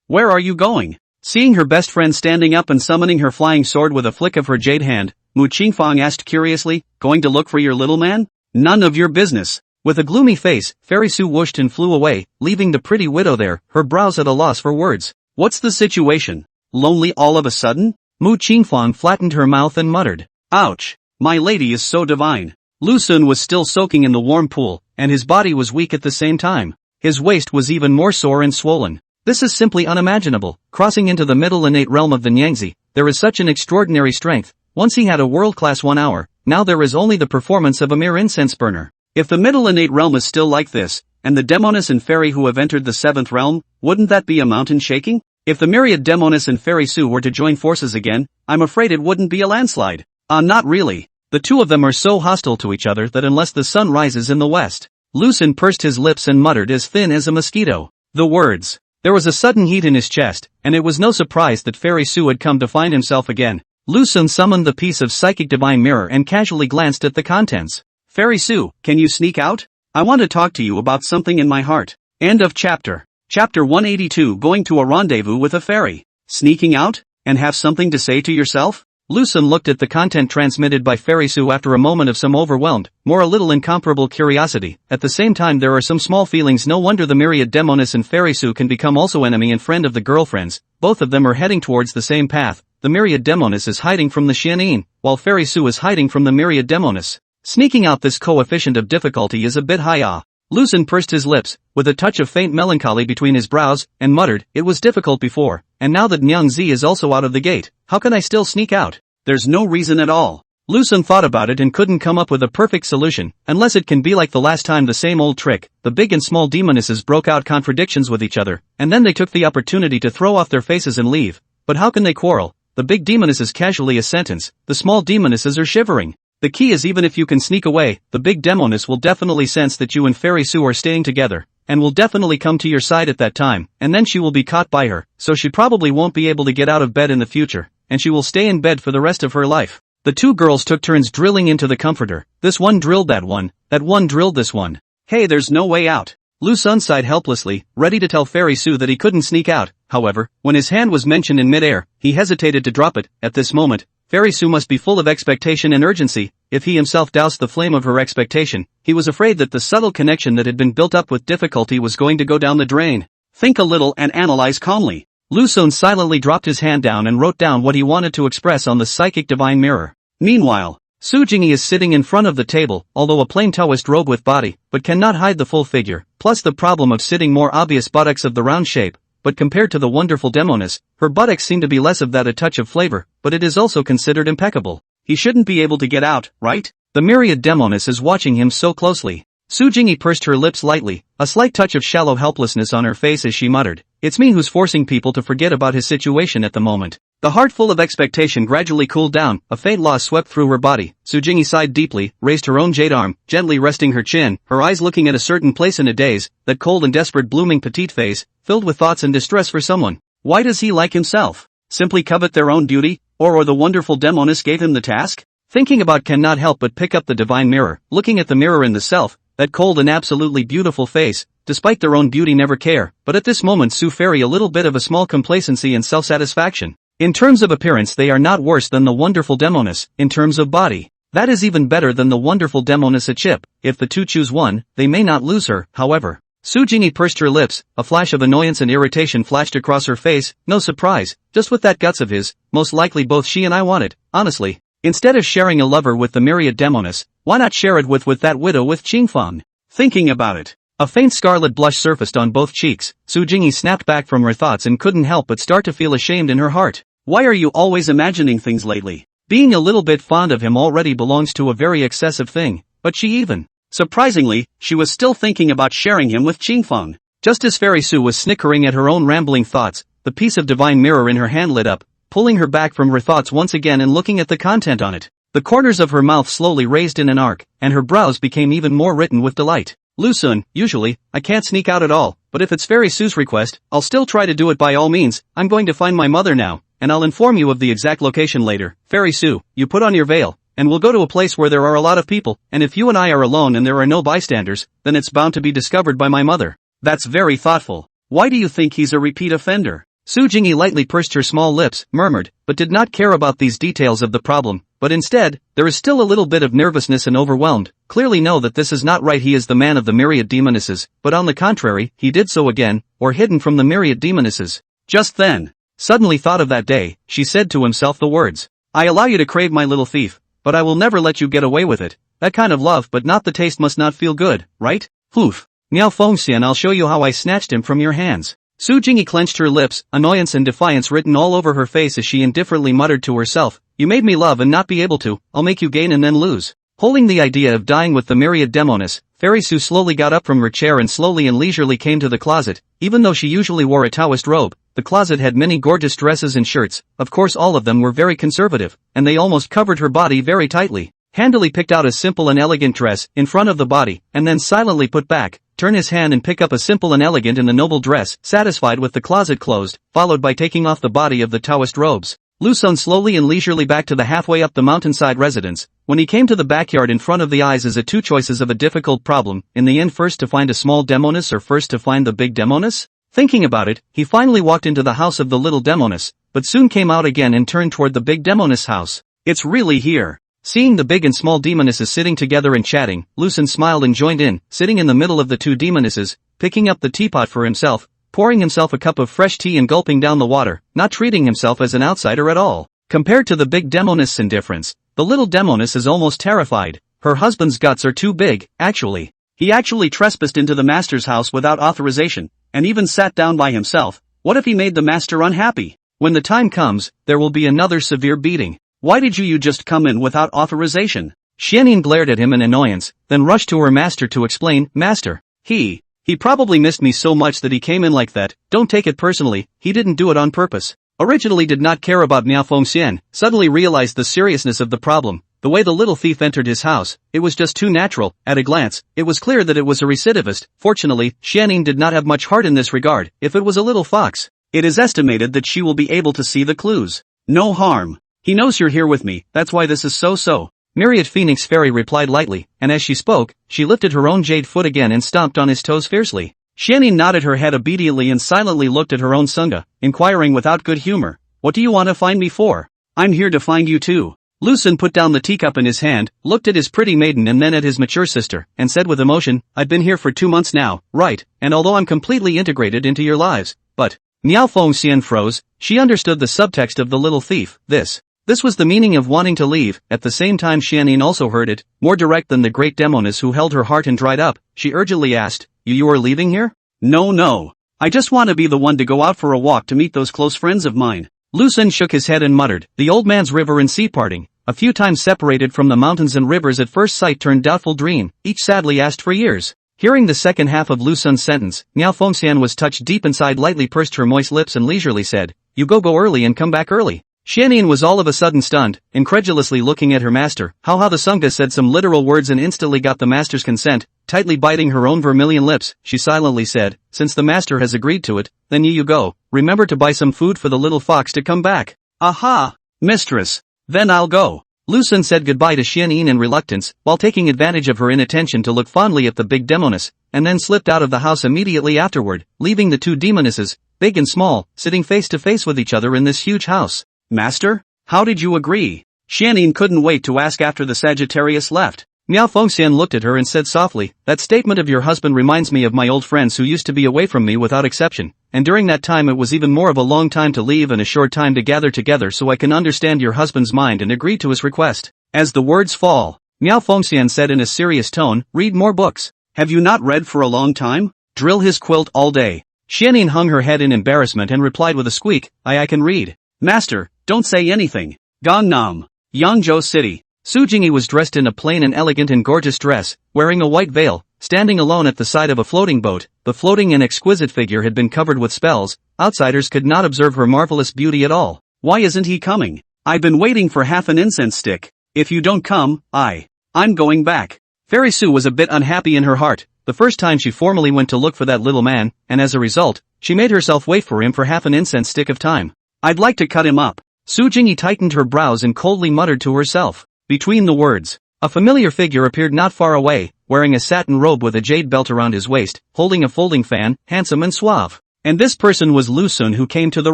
Where are you going? Seeing her best friend standing up and summoning her flying sword with a flick of her jade hand, Mu Qingfeng asked curiously, going to look for your little man? None of your business. With a gloomy face, Fairy Su whooshed and flew away, leaving the pretty widow there, her brows at a loss for words. What's the situation? Lonely all of a sudden? Mu Qingfeng flattened her mouth and muttered. Ouch! My lady is so divine. Lu Sun was still soaking in the warm pool, and his body was weak at the same time. His waist was even more sore and swollen. This is simply unimaginable. Crossing into the middle innate realm of the Nyangzi, there is such an extraordinary strength. Once he had a world-class 1 hour, now there is only the performance of a mere incense burner. If the middle innate realm is still like this, and the Demoness and Fairy who have entered the 7th realm, wouldn't that be a mountain shaking? If the myriad Demoness and Fairy Su were to join forces again, I'm afraid it wouldn't be a landslide. Not really. The two of them are so hostile to each other that unless the sun rises in the west. Lucen pursed his lips and muttered as thin as a mosquito. The words. There was a sudden heat in his chest, and it was no surprise that Fairy Su had come to find himself again. Lucen summoned the piece of psychic divine mirror and casually glanced at the contents. Fairy Su, can you sneak out? I want to talk to you about something in my heart. End of chapter. Chapter 182. Going to a rendezvous with a fairy. Sneaking out? And have something to say to yourself? Lucen looked at the content transmitted by Fairy Su after a moment of some overwhelmed, more a little incomparable curiosity. At the same time there are some small feelings. No wonder the myriad Demoness and Fairy Su can become also enemy and friend of the girlfriends. Both of them are heading towards the same path. The myriad Demoness is hiding from the Xianin, while Fairy Su is hiding from the myriad Demoness. Sneaking out, this coefficient of difficulty is a bit high. Lucen pursed his lips, with a touch of faint melancholy between his brows, and muttered, it was difficult before, and now that Nyang Zi is also out of the gate, how can I still sneak out? There's no reason at all. Lucen thought about it and couldn't come up with a perfect solution, unless it can be like the last time, the same old trick. The big and small demonesses broke out contradictions with each other, and then they took the opportunity to throw off their faces and leave. But how can they quarrel? The big demonesses casually a sentence, the small demonesses are shivering. The key is even if you can sneak away, the big demoness will definitely sense that you and Fairy Su are staying together, and will definitely come to your side at that time, and then she will be caught by her, so she probably won't be able to get out of bed in the future, and she will stay in bed for the rest of her life. The two girls took turns drilling into the comforter. This one drilled that one drilled this one. Hey, there's no way out. Lucen sighed helplessly, ready to tell Fairy Su that he couldn't sneak out. However, when his hand was mentioned in midair, he hesitated to drop it. At this moment, Fairy Su must be full of expectation and urgency. If he himself doused the flame of her expectation, he was afraid that the subtle connection that had been built up with difficulty was going to go down the drain. Think a little and analyze calmly. Lucen silently dropped his hand down and wrote down what he wanted to express on the psychic divine mirror. Meanwhile, Su Jingyi is sitting in front of the table, although a plain Taoist robe with body, but cannot hide the full figure, plus the problem of sitting more obvious buttocks of the round shape. But compared to the wonderful Demoness, her buttocks seem to be less of that, a touch of flavor, but it is also considered impeccable. He shouldn't be able to get out, right? The myriad Demoness is watching him so closely. Su Jingyi pursed her lips lightly, a slight touch of shallow helplessness on her face as she muttered, it's me who's forcing people to forget about his situation at the moment. The heart full of expectation gradually cooled down, a faint loss swept through her body. Su Jingyi sighed deeply, raised her own jade arm, gently resting her chin, her eyes looking at a certain place in a daze, that cold and desperate blooming petite face, filled with thoughts and distress for someone. Why does he like himself? Simply covet their own beauty? Or the wonderful Demoness gave him the task? Thinking about cannot help but pick up the divine mirror, looking at the mirror in the self, that cold and absolutely beautiful face, despite their own beauty never care, but at this moment Su Fairy a little bit of a small complacency and self-satisfaction. In terms of appearance they are not worse than the wonderful Demoness. In terms of body, that is even better than the wonderful Demoness. A chip, if the two choose one, they may not lose her. However, Su Jingyi pursed her lips, a flash of annoyance and irritation flashed across her face. No surprise, just with that guts of his, most likely both she and I want it, honestly. Instead of sharing a lover with the myriad Demoness, why not share it with that widow with Qingfang? Thinking about it, a faint scarlet blush surfaced on both cheeks. Su Jingyi snapped back from her thoughts and couldn't help but start to feel ashamed in her heart. Why are you always imagining things lately? Being a little bit fond of him already belongs to a very excessive thing, but she even, surprisingly, she was still thinking about sharing him with Qingfang. Just as Fairy Su was snickering at her own rambling thoughts, the piece of divine mirror in her hand lit up, pulling her back from her thoughts once again and looking at the content on it. The corners of her mouth slowly raised in an arc, and her brows became even more written with delight. Lucen, usually, I can't sneak out at all, but if it's Fairy Su's request, I'll still try to do it by all means. I'm going to find my mother now, and I'll inform you of the exact location later. Fairy Su, you put on your veil, and we'll go to a place where there are a lot of people, and if you and I are alone and there are no bystanders, then it's bound to be discovered by my mother. That's very thoughtful. Why do you think he's a repeat offender? Su Jingyi lightly pursed her small lips, murmured, but did not care about these details of the problem, but instead, there is still a little bit of nervousness and overwhelmed. Clearly know that this is not right. He is the man of the myriad demonesses, but on the contrary, he did so again, or hidden from the myriad demonesses. Just then, suddenly thought of that day, she said to himself the words, I allow you to crave my little thief, but I will never let you get away with it. That kind of love, but not the taste, must not feel good, right? Poof. Miao Fengxian, I'll show you how I snatched him from your hands. Su Jingyi clenched her lips, annoyance and defiance written all over her face as she indifferently muttered to herself, you made me love and not be able to, I'll make you gain and then lose. Holding the idea of dying with the myriad Demoness, Fairy Su slowly got up from her chair and slowly and leisurely came to the closet. Even though she usually wore a Taoist robe, the closet had many gorgeous dresses and shirts, of course all of them were very conservative, and they almost covered her body very tightly. handily picked out a simple and elegant dress in front of the body, and then silently put back, turn his hand and pick up a simple and elegant and the noble dress, satisfied with the closet closed, followed by taking off the body of the Taoist robes. Lu Sun slowly and leisurely back to the halfway up the mountainside residence. When he came to the backyard in front of the eyes as a two choices of a difficult problem, in the end first to find a small Demoness or first to find the big Demoness? Thinking about it, he finally walked into the house of the little Demoness, but soon came out again and turned toward the big Demoness house. It's really here. Seeing the big and small Demonesses sitting together and chatting, Lu Sun smiled and joined in, sitting in the middle of the two Demonesses, picking up the teapot for himself, pouring himself a cup of fresh tea and gulping down the water, not treating himself as an outsider at all. Compared to the big Demoness' indifference, the little Demoness is almost terrified. Her husband's guts are too big, actually. He actually trespassed into the master's house without authorization, and even sat down by himself. What if he made the master unhappy? When the time comes, there will be another severe beating. Why did you just come in without authorization? Xianyin glared at him in annoyance, then rushed to her master to explain, Master, He probably missed me so much that he came in like that. Don't take it personally, he didn't do it on purpose. Originally did not care about Miao Fengxian, suddenly realized the seriousness of the problem. The way the little thief entered his house, it was just too natural. At a glance, it was clear that it was a recidivist. Fortunately, Xianyin did not have much heart in this regard. If it was a little fox, it is estimated that she will be able to see the clues. No harm. He knows you're here with me, that's why this is so. Myriad Phoenix Fairy replied lightly, and as she spoke, she lifted her own jade foot again and stomped on his toes fiercely. Xianyin nodded her head obediently and silently looked at her own Sunga, inquiring without good humor, What do you want to find me for? I'm here to find you too. Lu Sun put down the teacup in his hand, looked at his pretty maiden and then at his mature sister, and said with emotion, I've been here for 2 months now, right, and although I'm completely integrated into your lives, but, Miao Fengxian froze. She understood the subtext of the little thief. This was the meaning of wanting to leave. At the same time Xianyin also heard it, more direct than the great Demoness who held her heart and dried up. She urgently asked, You are leaving here? No. I just want to be the one to go out for a walk to meet those close friends of mine. Lu Sun shook his head and muttered, The old man's river and sea parting, a few times separated from the mountains and rivers at first sight turned doubtful dream, each sadly asked for years. Hearing the second half of Lu Sun's sentence, Miao Fengxian was touched deep inside, lightly pursed her moist lips and leisurely said, You go early and come back early. Xianyin was all of a sudden stunned, incredulously looking at her master. How the Sunga said some literal words and instantly got the master's consent. Tightly biting her own vermilion lips, she silently said, Since the master has agreed to it, then you go. Remember to buy some food for the little fox to come back. Aha! Mistress. Then I'll go. Lu Sun said goodbye to Xianyin in reluctance, while taking advantage of her inattention to look fondly at the big Demoness, and then slipped out of the house immediately afterward, leaving the two Demonesses, big and small, sitting face to face with each other in this huge house. Master? How did you agree? Xianyin couldn't wait to ask after the Sagittarius left. Miao Fengxian looked at her and said softly, That statement of your husband reminds me of my old friends who used to be away from me without exception, and during that time it was even more of a long time to leave and a short time to gather together, so I can understand your husband's mind and agree to his request. As the words fall, Miao Fengxian said in a serious tone, Read more books. Have you not read for a long time? Drill his quilt all day. Xianyin hung her head in embarrassment and replied with a squeak, I can read. Master, don't say anything. Gangnam, Yangzhou City. Su Jingyi was dressed in a plain and elegant and gorgeous dress, wearing a white veil, standing alone at the side of a floating boat. The floating and exquisite figure had been covered with spells. Outsiders could not observe her marvelous beauty at all. Why isn't he coming? I've been waiting for half an incense stick. If you don't come, I'm going back. Fairy Su was a bit unhappy in her heart. The first time she formally went to look for that little man, and as a result, she made herself wait for him for half an incense stick of time. I'd like to cut him up. Su Jingyi tightened her brows and coldly muttered to herself. Between the words, a familiar figure appeared not far away, wearing a satin robe with a jade belt around his waist, holding a folding fan, handsome and suave. And this person was Lu Sun, who came to the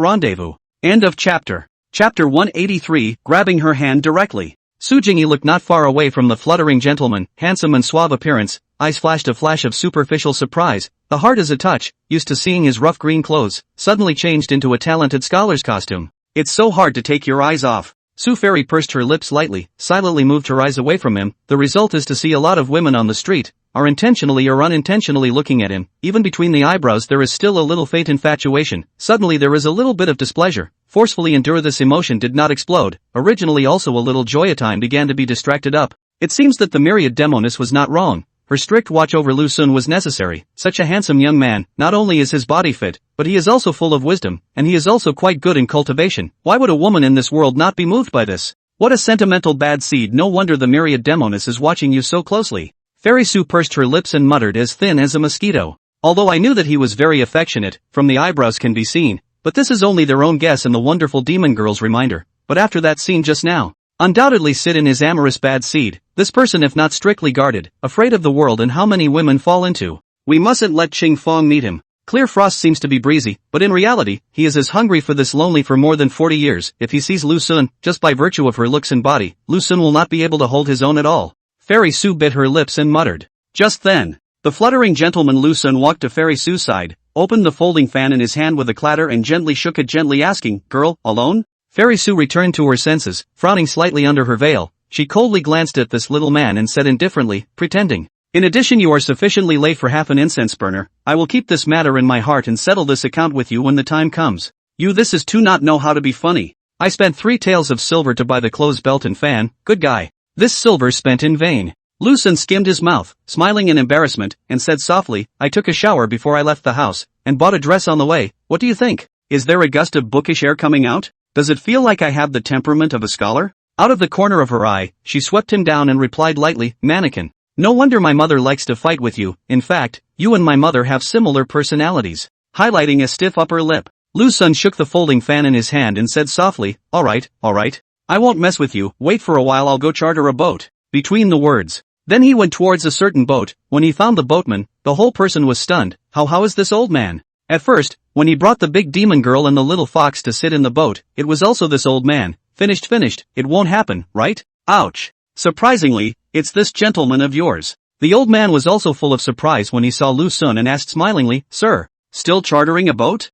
rendezvous. End of chapter. Chapter 183, grabbing her hand directly. Su Jingyi looked not far away from the fluttering gentleman, handsome and suave appearance, eyes flashed a flash of superficial surprise. The heart as a touch, used to seeing his rough green clothes, suddenly changed into a talented scholar's costume. It's so hard to take your eyes off. Su Fairy pursed her lips lightly, silently moved her eyes away from him. The result is to see a lot of women on the street, are intentionally or unintentionally looking at him. Even between the eyebrows there is still a little faint infatuation. Suddenly there is a little bit of displeasure. Forcefully endure this emotion did not explode. Originally also a little joyotime began to be distracted up. It seems that the myriad Demoness was not wrong. Her strict watch over Lu Sun was necessary. Such a handsome young man, not only is his body fit, but he is also full of wisdom, and he is also quite good in cultivation. Why would a woman in this world not be moved by this? What a sentimental bad seed, no wonder the myriad Demoness is watching you so closely. Fairy Sue pursed her lips and muttered as thin as a mosquito. Although I knew that he was very affectionate, from the eyebrows can be seen, but this is only their own guess and the wonderful demon girl's reminder. But after that scene just now, undoubtedly sit in his amorous bad seed, this person if not strictly guarded, afraid of the world and how many women fall into. We mustn't let Ching Fong meet him. Clear Frost seems to be breezy, but in reality, he is as hungry for this lonely for more than 40 years. If he sees Lu Sun, just by virtue of her looks and body, Lu Sun will not be able to hold his own at all. Fairy Sue bit her lips and muttered. Just then, the fluttering gentleman Lu Sun walked to Fairy Sue's side, opened the folding fan in his hand with a clatter and gently shook it, gently asking, "Girl, alone?" Fairy Sue returned to her senses, frowning slightly under her veil. She coldly glanced at this little man and said indifferently, pretending, "In addition, you are sufficiently late for half an incense burner. I will keep this matter in my heart and settle this account with you when the time comes. You this is to not know how to be funny. I spent 3 taels of silver to buy the clothes belt and fan, good guy. This silver spent in vain." Lu Sun skimmed his mouth, smiling in embarrassment, and said softly, "I took a shower before I left the house, and bought a dress on the way. What do you think? Is there a gust of bookish air coming out? Does it feel like I have the temperament of a scholar?" Out of the corner of her eye, she swept him down and replied lightly, "Mannequin. No wonder my mother likes to fight with you. In fact, you and my mother have similar personalities." Highlighting a stiff upper lip, Lu Sun shook the folding fan in his hand and said softly, all right. I won't mess with you, wait for a while, I'll go charter a boat." Between the words, then he went towards a certain boat. When he found the boatman, the whole person was stunned. How is this old man? At first, when he brought the big demon girl and the little fox to sit in the boat, it was also this old man. Finished, it won't happen, right? Ouch. Surprisingly, it's this gentleman of yours. The old man was also full of surprise when he saw Lu Sun and asked smilingly, "Sir, still chartering a boat?"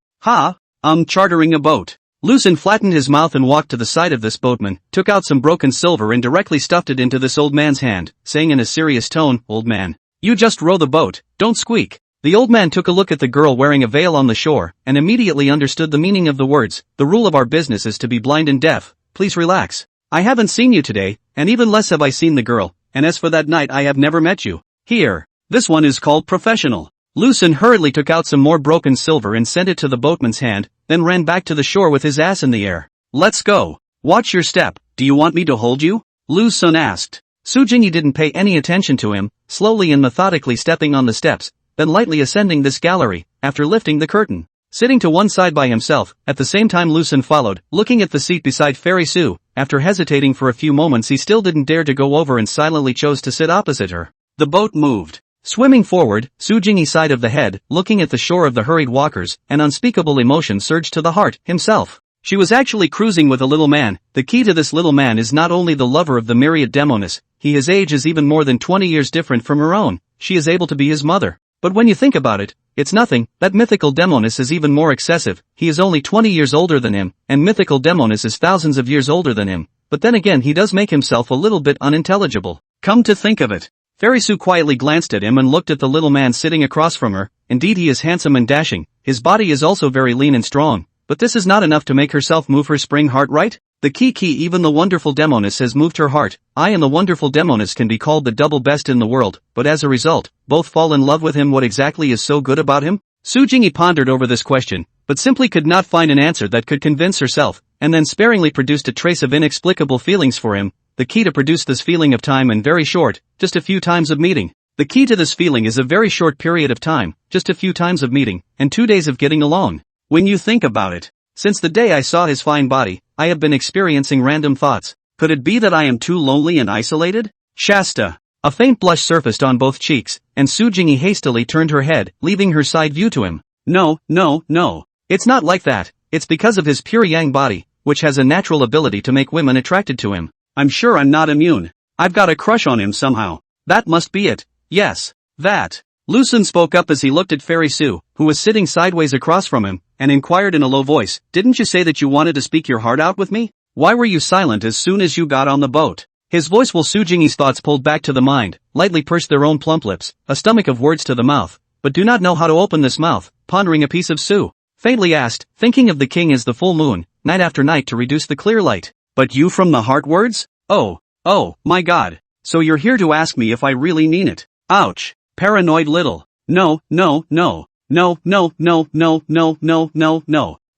Chartering a boat. Lu Sun flattened his mouth and walked to the side of this boatman, took out some broken silver and directly stuffed it into this old man's hand, saying in a serious tone, "Old man, you just row the boat, don't squeak." The old man took a look at the girl wearing a veil on the shore, and immediately understood the meaning of the words. "The rule of our business is to be blind and deaf. Please relax. I haven't seen you today, and even less have I seen the girl, and as for that night I have never met you. Here. This one is called professional." Lu Sun hurriedly took out some more broken silver and sent it to the boatman's hand, then ran back to the shore with his ass in the air. "Let's go. Watch your step. Do you want me to hold you?" Lu Sun asked. Su Jingyi didn't pay any attention to him, slowly and methodically stepping on the steps, then lightly ascending this gallery, after lifting the curtain. Sitting to one side by himself, at the same time Lu Sun followed, looking at the seat beside Fairy Sue. After hesitating for a few moments he still didn't dare to go over and silently chose to sit opposite her. The boat moved. Swimming forward, Su Jingyi side of the head, looking at the shore of the hurried walkers, an unspeakable emotion surged to the heart, himself. She was actually cruising with a little man. The key to this little man is not only the lover of the myriad Demoness, his age is even more than 20 years different from her own. She is able to be his mother. But when you think about it, it's nothing. That mythical Demoness is even more excessive. He is only 20 years older than him, and mythical Demoness is thousands of years older than him. But then again he does make himself a little bit unintelligible. Come to think of it. Fairy Sue quietly glanced at him and looked at the little man sitting across from her. Indeed he is handsome and dashing. His body is also very lean and strong. But this is not enough to make herself move her spring heart, right? The key even the wonderful Demoness has moved her heart. I and the wonderful Demoness can be called the double best in the world, but as a result, both fall in love with him. What exactly is so good about him? Su Jingyi pondered over this question, but simply could not find an answer that could convince herself, and then sparingly produced a trace of inexplicable feelings for him. The key to produce this feeling of time and very short, just a few times of meeting. The key to this feeling is a very short period of time, just a few times of meeting, and 2 days of getting along. When you think about it, since the day I saw his fine body, I have been experiencing random thoughts. Could it be that I am too lonely and isolated? Shasta. A faint blush surfaced on both cheeks, and Su Jingyi hastily turned her head, leaving her side view to him. No. It's not like that. It's because of his pure yang body, which has a natural ability to make women attracted to him. I'm sure I'm not immune. I've got a crush on him somehow. That must be it. Yes, that. Lu Sun spoke up as he looked at Fairy Sue, who was sitting sideways across from him, and inquired in a low voice, "Didn't you say that you wanted to speak your heart out with me? Why were you silent as soon as you got on the boat?" His voice will Su Jingyi's thoughts pulled back to the mind, lightly pursed their own plump lips, a stomach of words to the mouth, but do not know how to open this mouth, pondering a piece of Sue. Faintly asked, thinking of the king as the full moon, night after night to reduce the clear light. But you from the heart words? Oh, my god. So you're here to ask me if I really mean it. Ouch. Paranoid little. No.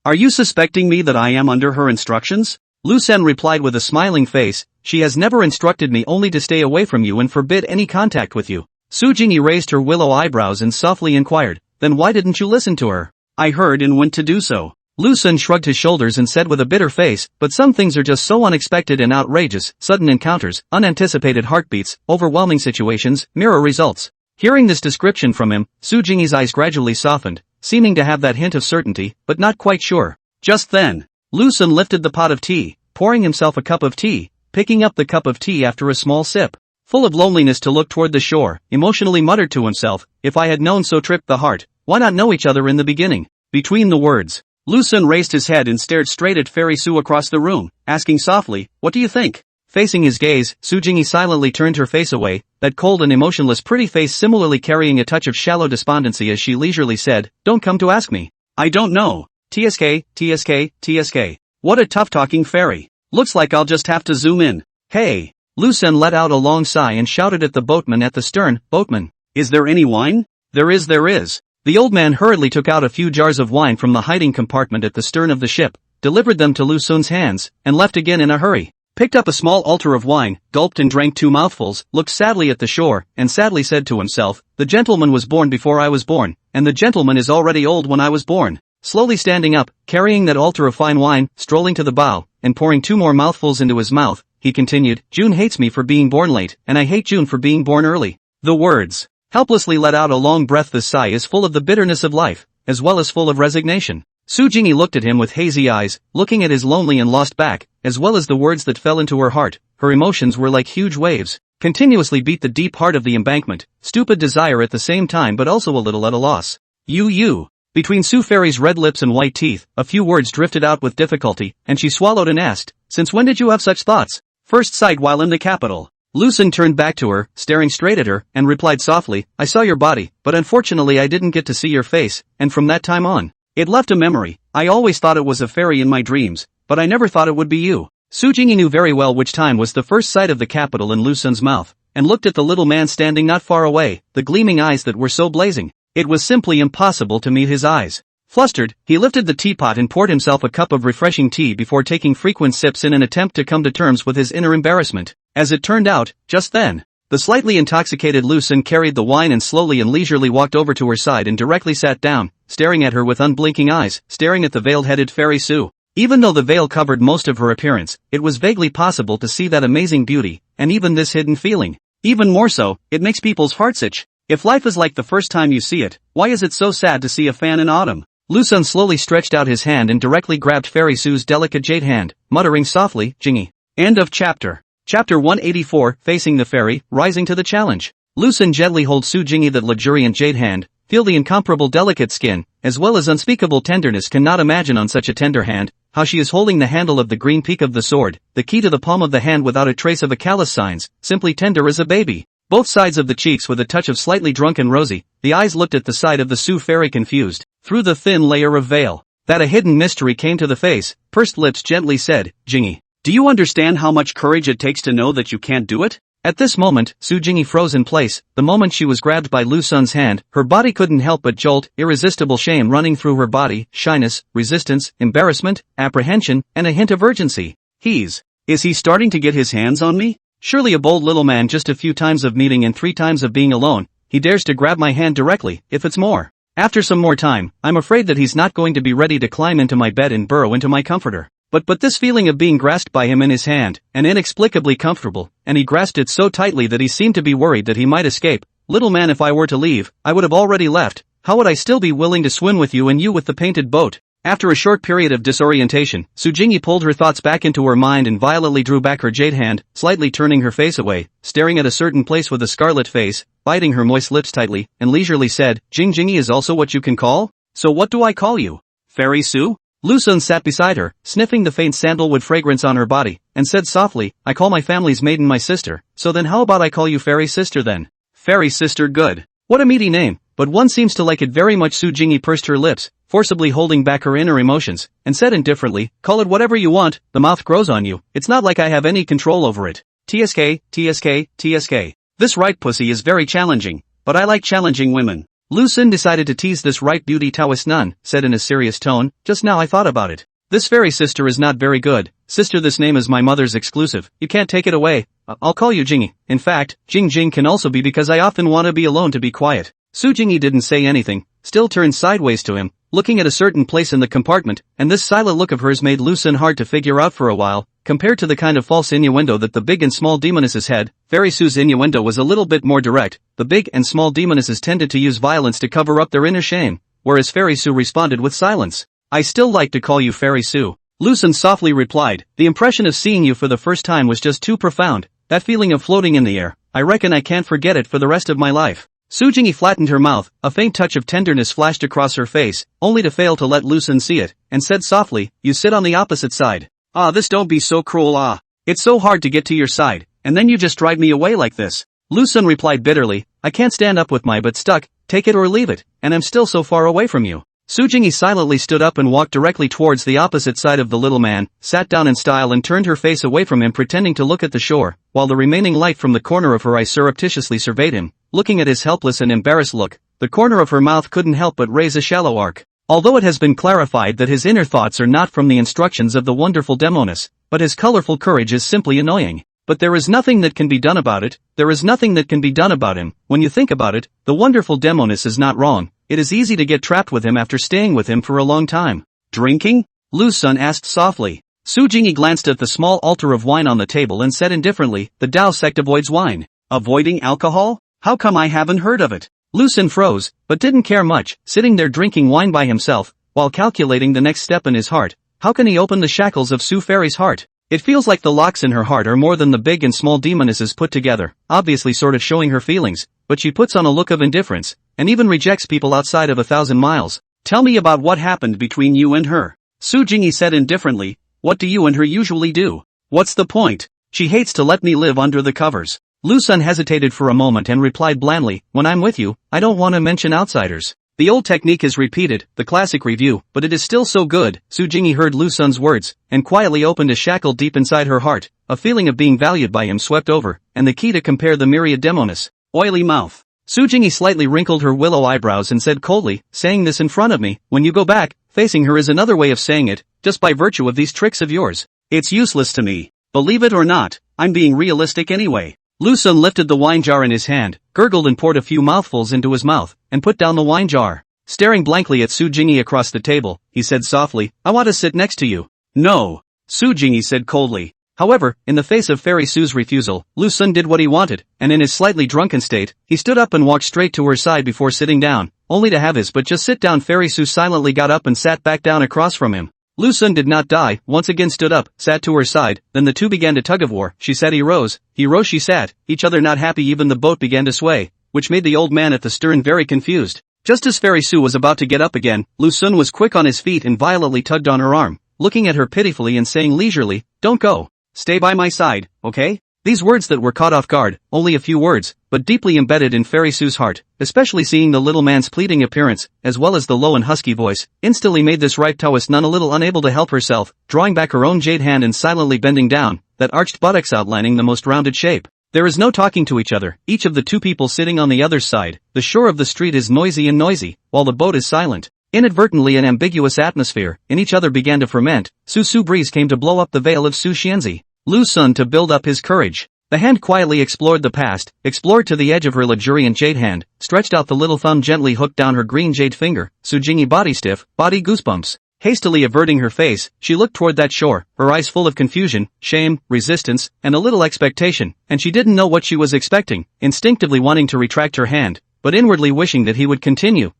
Are you suspecting me that I am under her instructions? Lu Sen replied with a smiling face, she has never instructed me only to stay away from you and forbid any contact with you. Su Jingyi raised her willow eyebrows and softly inquired, then why didn't you listen to her? I heard and went to do so. Lu Sen shrugged his shoulders and said with a bitter face, but some things are just so unexpected and outrageous, sudden encounters, unanticipated heartbeats, overwhelming situations, mirror results. Hearing this description from him, Su Jingyi's eyes gradually softened, seeming to have that hint of certainty, but not quite sure. Just then, Lu Sen lifted the pot of tea, pouring himself a cup of tea, picking up the cup of tea after a small sip. Full of loneliness to look toward the shore, emotionally muttered to himself, if I had known so tripped the heart, why not know each other in the beginning? Between the words, Lu Sen raised his head and stared straight at Fairy Su across the room, asking softly, what do you think? Facing his gaze, Su Jingyi silently turned her face away, that cold and emotionless pretty face similarly carrying a touch of shallow despondency as she leisurely said, don't come to ask me. I don't know. TSK, TSK, TSK. What a tough-talking fairy. Looks like I'll just have to zoom in. Hey. Lu Sen let out a long sigh and shouted at the boatman at the stern, boatman, is there any wine? There is. The old man hurriedly took out a few jars of wine from the hiding compartment at the stern of the ship, delivered them to Lu Sen's hands, and left again in a hurry. Picked up a small altar of wine, gulped and drank 2 mouthfuls, looked sadly at the shore, and sadly said to himself, the gentleman was born before I was born, and the gentleman is already old when I was born. Slowly standing up, carrying that altar of fine wine, strolling to the bow, and pouring 2 more mouthfuls into his mouth, he continued, June hates me for being born late, and I hate June for being born early. The words helplessly let out a long breath. The sigh is full of the bitterness of life, as well as full of resignation. Su Jingyi looked at him with hazy eyes, looking at his lonely and lost back, as well as the words that fell into her heart. Her emotions were like huge waves, continuously beat the deep heart of the embankment, stupid desire at the same time but also a little at a loss. You. Between Su Fairy's red lips and white teeth, a few words drifted out with difficulty, and she swallowed and asked, since when did you have such thoughts? First sight while in the capital. Lu Sen turned back to her, staring straight at her, and replied softly, I saw your body, but unfortunately I didn't get to see your face, and from that time on, it left a memory. I always thought it was a fairy in my dreams, but I never thought it would be you. Su Jingyi knew very well which time was the first sight of the capital in Lu Sen's mouth, and looked at the little man standing not far away, the gleaming eyes that were so blazing. It was simply impossible to meet his eyes. Flustered, he lifted the teapot and poured himself a cup of refreshing tea before taking frequent sips in an attempt to come to terms with his inner embarrassment. As it turned out, just then, the slightly intoxicated Lu Sen carried the wine and slowly and leisurely walked over to her side and directly sat down, staring at her with unblinking eyes, staring at the veiled-headed Fairy Su. Even though the veil covered most of her appearance, it was vaguely possible to see that amazing beauty, and even this hidden feeling. Even more so, it makes people's hearts itch. If life is like the first time you see it, why is it so sad to see a fan in autumn? Lu Sen slowly stretched out his hand and directly grabbed Fairy Su's delicate jade hand, muttering softly, Jingyi. End of chapter. Chapter 184, Facing the Fairy, Rising to the Challenge. Lu Sen gently holds Su Jingyi that luxuriant jade hand, feel the incomparable delicate skin, as well as unspeakable tenderness. Cannot imagine on such a tender hand, how she is holding the handle of the green peak of the sword, the key to the palm of the hand without a trace of a callous signs, simply tender as a baby. Both sides of the cheeks with a touch of slightly drunken rosy, the eyes looked at the side of the Su Fairy confused, through the thin layer of veil. That a hidden mystery came to the face, pursed lips gently said, Jingyi, do you understand how much courage it takes to know that you can't do it? At this moment, Su Jingyi froze in place. The moment she was grabbed by Lu Sen's hand, her body couldn't help but jolt, irresistible shame running through her body, shyness, resistance, embarrassment, apprehension, and a hint of urgency. Is he starting to get his hands on me? Surely a bold little man, just a few times of meeting and 3 times of being alone, he dares to grab my hand directly, if it's more. After some more time, I'm afraid that he's not going to be ready to climb into my bed and burrow into my comforter. But this feeling of being grasped by him in his hand, and inexplicably comfortable, and he grasped it so tightly that he seemed to be worried that he might escape. Little man, if I were to leave, I would have already left. How would I still be willing to swim with you and you with the painted boat? After a short period of disorientation, Su Jingyi pulled her thoughts back into her mind and violently drew back her jade hand, slightly turning her face away, staring at a certain place with a scarlet face, biting her moist lips tightly, and leisurely said, Jingyi is also what you can call? So what do I call you? Fairy Su? Lu Sen sat beside her, sniffing the faint sandalwood fragrance on her body, and said softly, I call my family's maiden my sister, so then how about I call you Fairy Sister then? Fairy Sister, good. What a meaty name, but one seems to like it very much. Su Jingyi pursed her lips, forcibly holding back her inner emotions, and said indifferently, call it whatever you want, the mouth grows on you, it's not like I have any control over it. TSK, TSK, TSK. This right pussy is very challenging, but I like challenging women. Lu Sen decided to tease this right beauty Taoist nun, said in a serious tone, just now I thought about it. This Fairy Sister is not very good, Sister, this name is my mother's exclusive, you can't take it away. I'll call you Jingy. In fact, Jing Jing can also be because I often want to be alone to be quiet. Su Jingy didn't say anything, still turned sideways to him, looking at a certain place in the compartment, and this silent look of hers made Lu Sun hard to figure out for a while. Compared to the kind of false innuendo that the big and small demonesses had, Fairy Su's innuendo was a little bit more direct. The big and small demonesses tended to use violence to cover up their inner shame, whereas Fairy Su responded with silence. I still like to call you Fairy Su. Lu Sun softly replied, the impression of seeing you for the first time was just too profound, that feeling of floating in the air, I reckon I can't forget it for the rest of my life. Su Jingy flattened her mouth, a faint touch of tenderness flashed across her face, only to fail to let Lu Sun see it, and said softly, you sit on the opposite side. This don't be so cruel, It's so hard to get to your side, and then you just drive me away like this. Lu Sun replied bitterly, I can't stand up with my butt stuck, take it or leave it, and I'm still so far away from you. Su Jingy silently stood up and walked directly towards the opposite side of the little man, sat down in style and turned her face away from him pretending to look at the shore, while the remaining light from the corner of her eye surreptitiously surveyed him. Looking at his helpless and embarrassed look, the corner of her mouth couldn't help but raise a shallow arc. Although it has been clarified that his inner thoughts are not from the instructions of the wonderful Demoness, but his colorful courage is simply annoying. But there is nothing that can be done about it, there is nothing that can be done about him. When you think about it, the wonderful Demoness is not wrong. It is easy to get trapped with him after staying with him for a long time. Drinking? Lu Sun asked softly. Su Jingy glanced at the small altar of wine on the table and said indifferently, the Tao sect avoids wine. Avoiding alcohol? How come I haven't heard of it? Lu Sun froze, but didn't care much, sitting there drinking wine by himself, while calculating the next step in his heart. How can he open the shackles of Su Fairy's heart? It feels like the locks in her heart are more than the big and small demonesses put together, obviously sort of showing her feelings, but she puts on a look of indifference, and even rejects people outside of 1,000 miles. Tell me about what happened between you and her. Su Jingy said indifferently, what do you and her usually do? What's the point? She hates to let me live under the covers. Lu Sun hesitated for a moment and replied blandly, when I'm with you, I don't want to mention outsiders. The old technique is repeated, the classic review, but it is still so good. Su Jingy heard Lu Sun's words, and quietly opened a shackle deep inside her heart. A feeling of being valued by him swept over, and the key to compare the myriad Demoness. Oily mouth. Su Jingy slightly wrinkled her willow eyebrows and said coldly, saying this in front of me, when you go back, facing her is another way of saying it, just by virtue of these tricks of yours. It's useless to me. Believe it or not, I'm being realistic anyway. Lu Sun lifted the wine jar in his hand, gurgled and poured a few mouthfuls into his mouth, and put down the wine jar. Staring blankly at Su Jingy across the table, he said softly, I want to sit next to you. No. Su Jingy said coldly. However, in the face of Fairy Su's refusal, Lu Sun did what he wanted, and in his slightly drunken state, he stood up and walked straight to her side before sitting down, only to have his but just sit down. Fairy Su silently got up and sat back down across from him. Lu Sun did not die, once again stood up, sat to her side, then the two began to tug of war. She sat, he rose, she sat, each other not happy. Even the boat began to sway, which made the old man at the stern very confused. Just as Fairy Su was about to get up again, Lu Sun was quick on his feet and violently tugged on her arm, looking at her pitifully and saying leisurely, don't go. Stay by my side, okay? These words that were caught off guard, only a few words, but deeply embedded in Fairy Su's heart, especially seeing the little man's pleading appearance, as well as the low and husky voice, instantly made this ripe Taoist nun a little unable to help herself, drawing back her own jade hand and silently bending down, that arched buttocks outlining the most rounded shape. There is no talking to each other, each of the two people sitting on the other side. The shore of the street is noisy, while the boat is silent. Inadvertently an ambiguous atmosphere in each other began to ferment. Su breeze came to blow up the veil of Su Xianzi. Lu Sun to build up his courage. The hand quietly explored the past, explored to the edge of her luxuriant jade hand, stretched out the little thumb gently hooked down her green jade finger. Su Jingy body stiff, body goosebumps. Hastily averting her face, she looked toward that shore, her eyes full of confusion, shame, resistance, and a little expectation, and she didn't know what she was expecting, instinctively wanting to retract her hand, but inwardly wishing that he would continue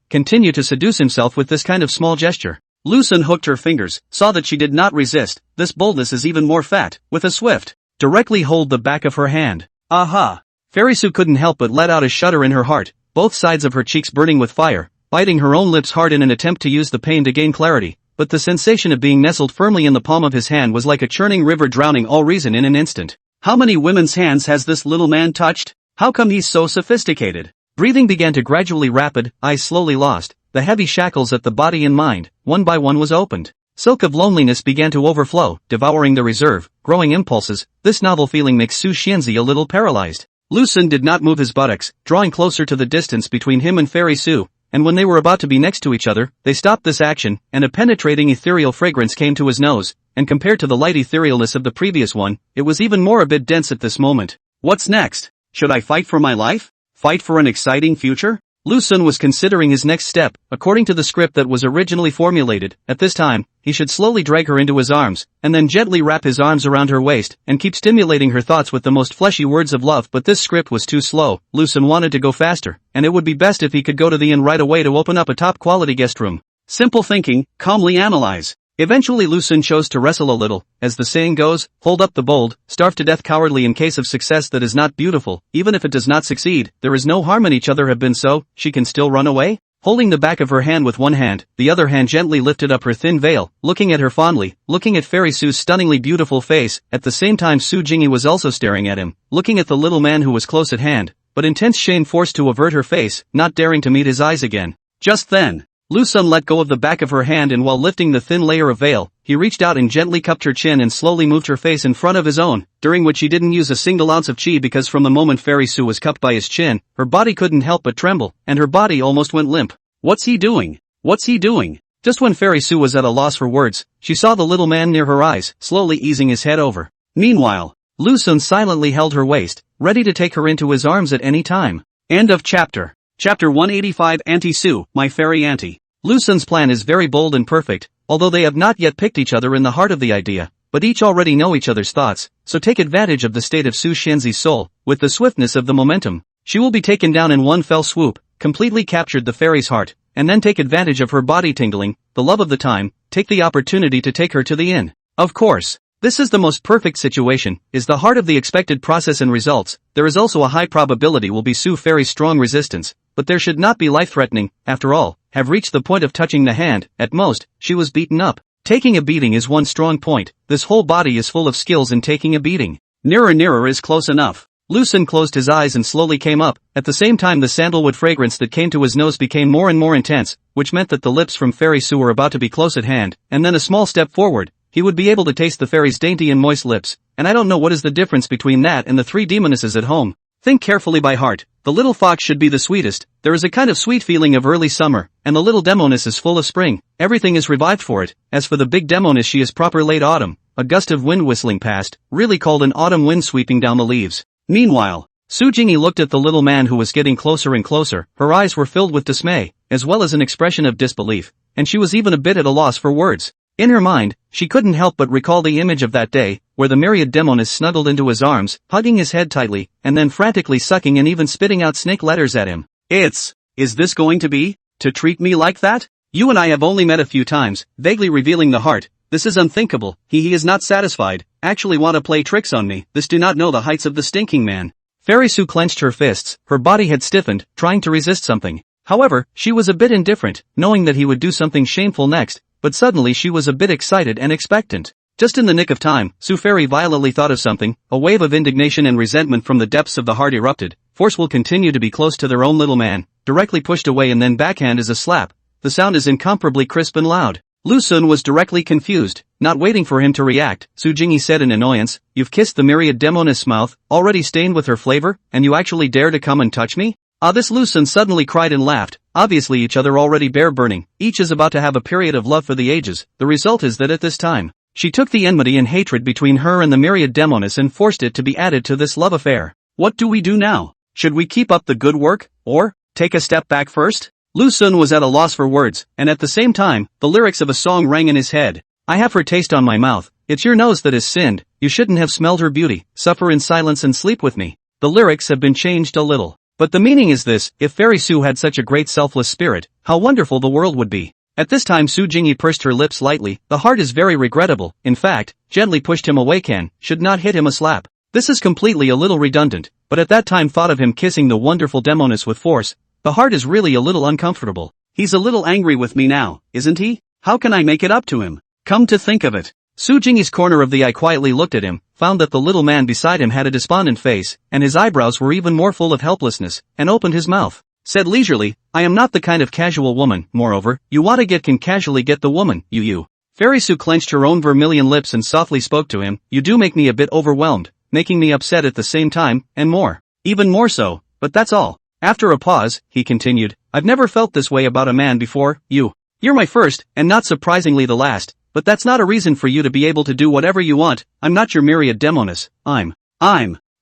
to seduce himself with this kind of small gesture. Lu Sun hooked her fingers, saw that she did not resist. This boldness is even more fat. With a swift, directly hold the back of her hand. Aha! Fairy Su couldn't help but let out a shudder in her heart, both sides of her cheeks burning with fire, biting her own lips hard in an attempt to use the pain to gain clarity, but the sensation of being nestled firmly in the palm of his hand was like a churning river drowning all reason in an instant. How many women's hands has this little man touched? How come he's so sophisticated? Breathing began to gradually rapid, eyes slowly lost. The heavy shackles at the body and mind, one by one was opened. Silk of loneliness began to overflow, devouring the reserve, growing impulses. This novel feeling makes Su Xianzi a little paralyzed. Lu Sun did not move his buttocks, drawing closer to the distance between him and Fairy Su, and when they were about to be next to each other, they stopped this action, and a penetrating ethereal fragrance came to his nose, and compared to the light etherealness of the previous one, it was even more a bit dense at this moment. What's next? Should I fight for my life? Fight for an exciting future? Lu Sun was considering his next step. According to the script that was originally formulated, at this time, he should slowly drag her into his arms, and then gently wrap his arms around her waist, and keep stimulating her thoughts with the most fleshy words of love. But this script was too slow. Lu Sun wanted to go faster, and it would be best if he could go to the inn right away to open up a top-quality guest room. Simple thinking, calmly analyze. Eventually Lu Sun chose to wrestle a little, as the saying goes, hold up the bold, starve to death cowardly. In case of success that is not beautiful, even if it does not succeed, there is no harm in each other have been so, she can still run away? Holding the back of her hand with one hand, the other hand gently lifted up her thin veil, looking at her fondly, looking at Fairy Su's stunningly beautiful face. At the same time Su Jingyi was also staring at him, looking at the little man who was close at hand, but intense shame forced to avert her face, not daring to meet his eyes again. Just then, Lu Sun let go of the back of her hand, and while lifting the thin layer of veil, he reached out and gently cupped her chin and slowly moved her face in front of his own, during which he didn't use a single ounce of chi, because from the moment Fairy Su was cupped by his chin, her body couldn't help but tremble, and her body almost went limp. What's he doing? What's he doing? Just when Fairy Su was at a loss for words, she saw the little man near her eyes, slowly easing his head over. Meanwhile, Lu Sun silently held her waist, ready to take her into his arms at any time. End of chapter. Chapter 185. Auntie Su, my fairy auntie. Lu Sun's plan is very bold and perfect, although they have not yet picked each other in the heart of the idea, but each already know each other's thoughts, so take advantage of the state of Su Xianzi's soul, with the swiftness of the momentum. She will be taken down in one fell swoop, completely captured the fairy's heart, and then take advantage of her body tingling, the love of the time, take the opportunity to take her to the inn. Of course, this is the most perfect situation, is the heart of the expected process and results. There is also a high probability will be Su Fairy's strong resistance, but there should not be life-threatening, after all, have reached the point of touching the hand. At most, she was beaten up. Taking a beating is one strong point, this whole body is full of skills in taking a beating. Nearer is close enough. Lu Sun closed his eyes and slowly came up. At the same time the sandalwood fragrance that came to his nose became more and more intense, which meant that the lips from Fairy Su were about to be close at hand, and then a small step forward, he would be able to taste the fairy's dainty and moist lips, and I don't know what is the difference between that and the three demonesses at home. Think carefully by heart. The little fox should be the sweetest. There is a kind of sweet feeling of early summer, and the little Demoness is full of spring. Everything is revived for it. As for the big Demoness, she is proper late autumn, a gust of wind whistling past, really called an autumn wind sweeping down the leaves. Meanwhile, Su Jingyi looked at the little man who was getting closer and closer. Her eyes were filled with dismay, as well as an expression of disbelief, and she was even a bit at a loss for words. In her mind, she couldn't help but recall the image of that day, where the myriad Demoness snuggled into his arms, hugging his head tightly, and then frantically sucking and even spitting out snake letters at him. Is this going to be? To treat me like that? You and I have only met a few times, vaguely revealing the heart. This is unthinkable. He is not satisfied, actually want to play tricks on me. This do not know the heights of the stinking man. Fairy Su clenched her fists, her body had stiffened, trying to resist something. However, she was a bit indifferent, knowing that he would do something shameful next. But suddenly she was a bit excited and expectant. Just in the nick of time, Su Fairy violently thought of something. A wave of indignation and resentment from the depths of the heart erupted. Force will continue to be close to their own little man, directly pushed away and then backhand is a slap. The sound is incomparably crisp and loud. Lu Sun was directly confused. Not waiting for him to react, Su Jingyi said in annoyance, "You've kissed the myriad Demoness' mouth, already stained with her flavor, and you actually dare to come and touch me?" This Lu Sun suddenly cried and laughed. Obviously each other already bare burning, each is about to have a period of love for the ages. The result is that at this time, she took the enmity and hatred between her and the myriad Demoness and forced it to be added to this love affair. What do we do now? Should we keep up the good work, or take a step back first? Lu Sun was at a loss for words, and at the same time, the lyrics of a song rang in his head. I have her taste on my mouth, it's your nose that has sinned, you shouldn't have smelled her beauty, suffer in silence and sleep with me. The lyrics have been changed a little. But the meaning is this: if Fairy Su had such a great selfless spirit, how wonderful the world would be. At this time Su Jingyi pursed her lips lightly. The heart is very regrettable, in fact, gently pushed him away, should not hit him a slap. This is completely a little redundant, but at that time thought of him kissing the wonderful Demoness with force. The heart is really a little uncomfortable. He's a little angry with me now, isn't he? How can I make it up to him? Come to think of it. Su Jingyi's corner of the eye quietly looked at him, found that the little man beside him had a despondent face, and his eyebrows were even more full of helplessness, and opened his mouth. Said leisurely, I am not the kind of casual woman, moreover, you want to get can casually get the woman, you. Fairy Su clenched her own vermilion lips and softly spoke to him, you do make me a bit overwhelmed, making me upset at the same time, and more. Even more so, but that's all. After a pause, he continued, I've never felt this way about a man before, You're my first, and not surprisingly the last, but that's not a reason for you to be able to do whatever you want. I'm not your myriad Demoness, I'm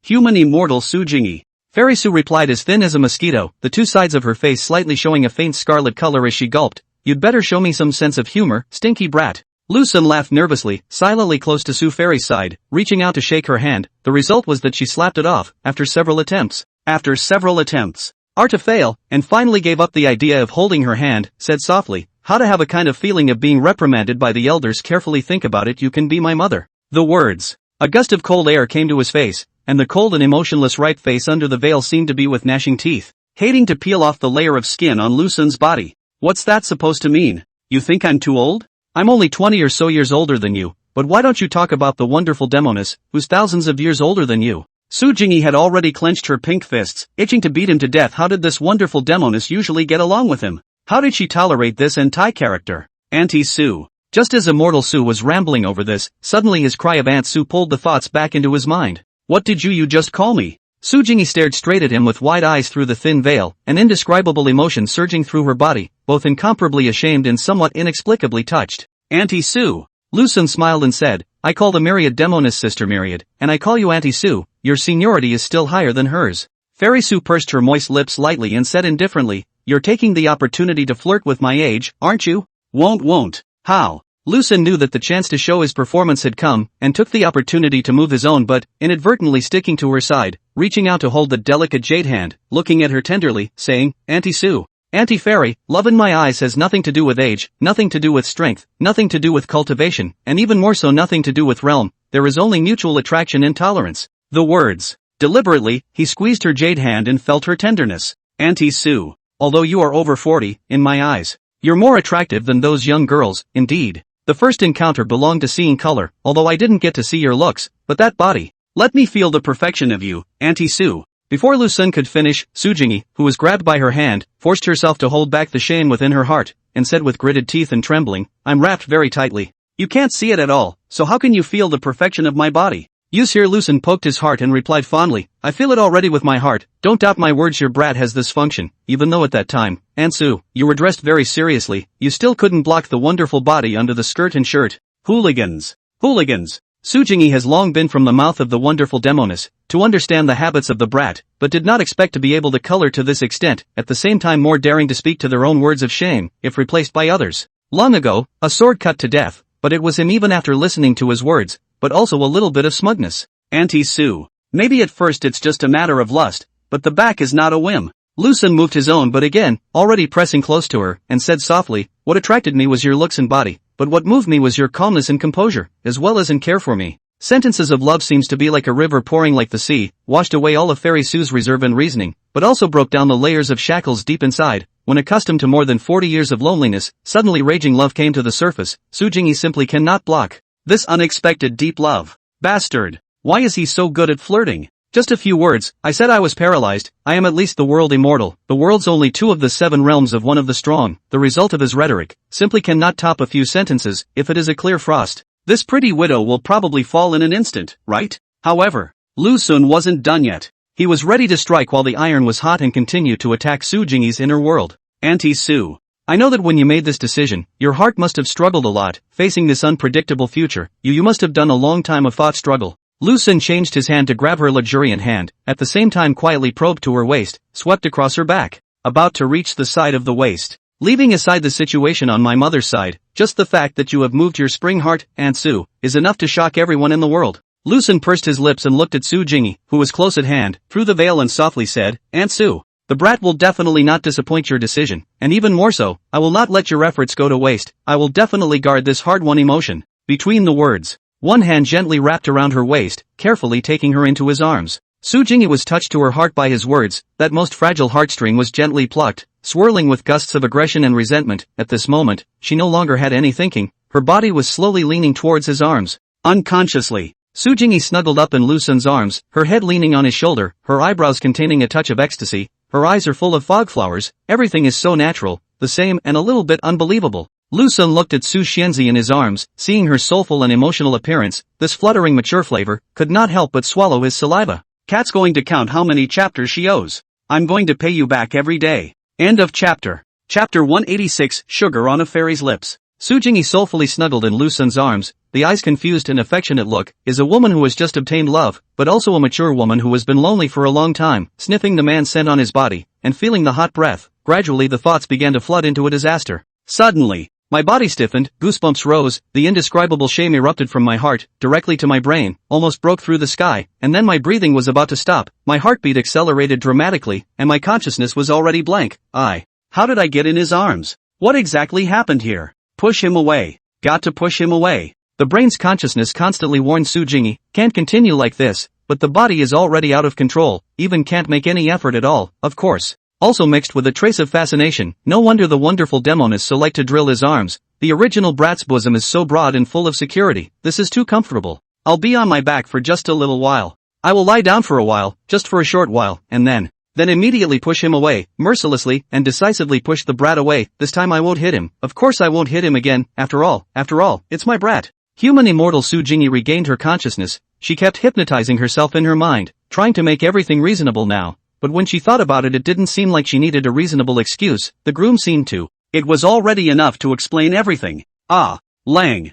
human immortal Su Jingyi. Fairy Su replied as thin as a mosquito, the two sides of her face slightly showing a faint scarlet color as she gulped. You'd better show me some sense of humor, stinky brat. Lu Sun laughed nervously, silently close to Su Fairy's side, reaching out to shake her hand. The result was that she slapped it off, after several attempts, to fail, and finally gave up the idea of holding her hand, said softly, how to have a kind of feeling of being reprimanded by the elders. Carefully think about it, you can be my mother. The words. A gust of cold air came to his face, and the cold and emotionless ripe face under the veil seemed to be with gnashing teeth, hating to peel off the layer of skin on Lu Sun's body. What's that supposed to mean? You think I'm too old? I'm only 20 or so years older than you, but why don't you talk about the wonderful Demoness, who's thousands of years older than you? Su Jingyi had already clenched her pink fists, itching to beat him to death. How did this wonderful Demoness usually get along with him? How did she tolerate this anti-character? Auntie Su. Just as Immortal Su was rambling over this, suddenly his cry of Aunt Su pulled the thoughts back into his mind. What did you just call me? Su Jingyi stared straight at him with wide eyes through the thin veil, an indescribable emotion surging through her body, both incomparably ashamed and somewhat inexplicably touched. Auntie Su. Lu Sun smiled and said, I call the Myriad Demoness Sister Myriad, and I call you Auntie Su. Your seniority is still higher than hers. Fairy Su pursed her moist lips lightly and said indifferently, you're taking the opportunity to flirt with my age, aren't you? Won't. How? Lu Sun knew that the chance to show his performance had come, and took the opportunity to move his own but, inadvertently sticking to her side, reaching out to hold the delicate jade hand, looking at her tenderly, saying, Auntie Su. Auntie Fairy, love in my eyes has nothing to do with age, nothing to do with strength, nothing to do with cultivation, and even more so nothing to do with realm. There is only mutual attraction and tolerance. The words. Deliberately, he squeezed her jade hand and felt her tenderness. Auntie Su. Although you are over 40, in my eyes, you're more attractive than those young girls, indeed. The first encounter belonged to seeing color, although I didn't get to see your looks, but that body. Let me feel the perfection of you, Auntie Su. Before Lu Sun could finish, Su Jingyi, who was grabbed by her hand, forced herself to hold back the shame within her heart, and said with gritted teeth and trembling, I'm wrapped very tightly. You can't see it at all, so how can you feel the perfection of my body? Here Lu Sun poked his heart and replied fondly, I feel it already with my heart, don't doubt my words, your brat has this function. Even though at that time, Aunt Su, you were dressed very seriously, you still couldn't block the wonderful body under the skirt and shirt. Hooligans. Su Jingyi has long been from the mouth of the wonderful Demoness, to understand the habits of the brat, but did not expect to be able to color to this extent, at the same time more daring to speak to their own words of shame, if replaced by others. Long ago, a sword cut to death, but it was him even after listening to his words, but also a little bit of smugness. Auntie Su. Maybe at first it's just a matter of lust, but the back is not a whim. Lu Sun moved his own but again, already pressing close to her, and said softly, what attracted me was your looks and body, but what moved me was your calmness and composure, as well as in care for me. Sentences of love seems to be like a river pouring like the sea, washed away all of Fairy Su's reserve and reasoning, but also broke down the layers of shackles deep inside. When accustomed to more than 40 years of loneliness, suddenly raging love came to the surface. Su Jingyi simply cannot block this unexpected deep love. Bastard. Why is he so good at flirting? Just a few words, I said I was paralyzed, I am at least the world immortal, the world's only two of the 7 realms of one of the strong. The result of his rhetoric, simply cannot top a few sentences, if it is a clear frost. This pretty widow will probably fall in an instant, right? However, Lu Sun wasn't done yet. He was ready to strike while the iron was hot and continue to attack Su Jingyi's inner world. Auntie Su. I know that when you made this decision, your heart must have struggled a lot, facing this unpredictable future. You must have done a long time of thought struggle. Lu Sun changed his hand to grab her luxuriant hand, at the same time quietly probed to her waist, swept across her back, about to reach the side of the waist. Leaving aside the situation on my mother's side, just the fact that you have moved your spring heart, Aunt Su, is enough to shock everyone in the world. Lu Sun pursed his lips and looked at Su Jingyi, who was close at hand, through the veil and softly said, Aunt Su, the brat will definitely not disappoint your decision, and even more so, I will not let your efforts go to waste. I will definitely guard this hard-won emotion. Between the words, one hand gently wrapped around her waist, carefully taking her into his arms. Su Jingyi was touched to her heart by his words. That most fragile heartstring was gently plucked, swirling with gusts of aggression and resentment. At this moment, she no longer had any thinking. Her body was slowly leaning towards his arms. Unconsciously, Su Jingyi snuggled up in Lu Sun's arms, her head leaning on his shoulder, her eyebrows containing a touch of ecstasy. Her eyes are full of fog flowers. Everything is so natural, the same and a little bit unbelievable. Lu Sun looked at Su Xianzi in his arms, seeing her soulful and emotional appearance, this fluttering mature flavor, could not help but swallow his saliva. Cat's going to count how many chapters she owes. I'm going to pay you back every day. End of chapter. Chapter 186, Sugar on a Fairy's Lips. Su Jingyi soulfully snuggled in Lu Sun's arms. The eyes confused and affectionate look, is a woman who has just obtained love, but also a mature woman who has been lonely for a long time, sniffing the man's scent on his body, and feeling the hot breath. Gradually the thoughts began to flood into a disaster. Suddenly, my body stiffened, goosebumps rose, the indescribable shame erupted from my heart, directly to my brain, almost broke through the sky, and then my breathing was about to stop, my heartbeat accelerated dramatically, and my consciousness was already blank. How did I get in his arms? What exactly happened here? Push him away. Got to push him away. The brain's consciousness constantly warned Su Jingyi, can't continue like this, but the body is already out of control, even can't make any effort at all, of course. Also mixed with a trace of fascination, no wonder the wonderful Demoness so liked to drill his arms. The original brat's bosom is so broad and full of security, this is too comfortable. I'll be on my back for just a little while. I will lie down for a while, just for a short while, and then immediately push him away, mercilessly and decisively push the brat away. This time I won't hit him. Of course I won't hit him again, after all, it's my brat. Human immortal Su Jingyi regained her consciousness. She kept hypnotizing herself in her mind, trying to make everything reasonable now. But when she thought about it, it didn't seem like she needed a reasonable excuse. The groom seemed to. It was already enough to explain everything. Lang,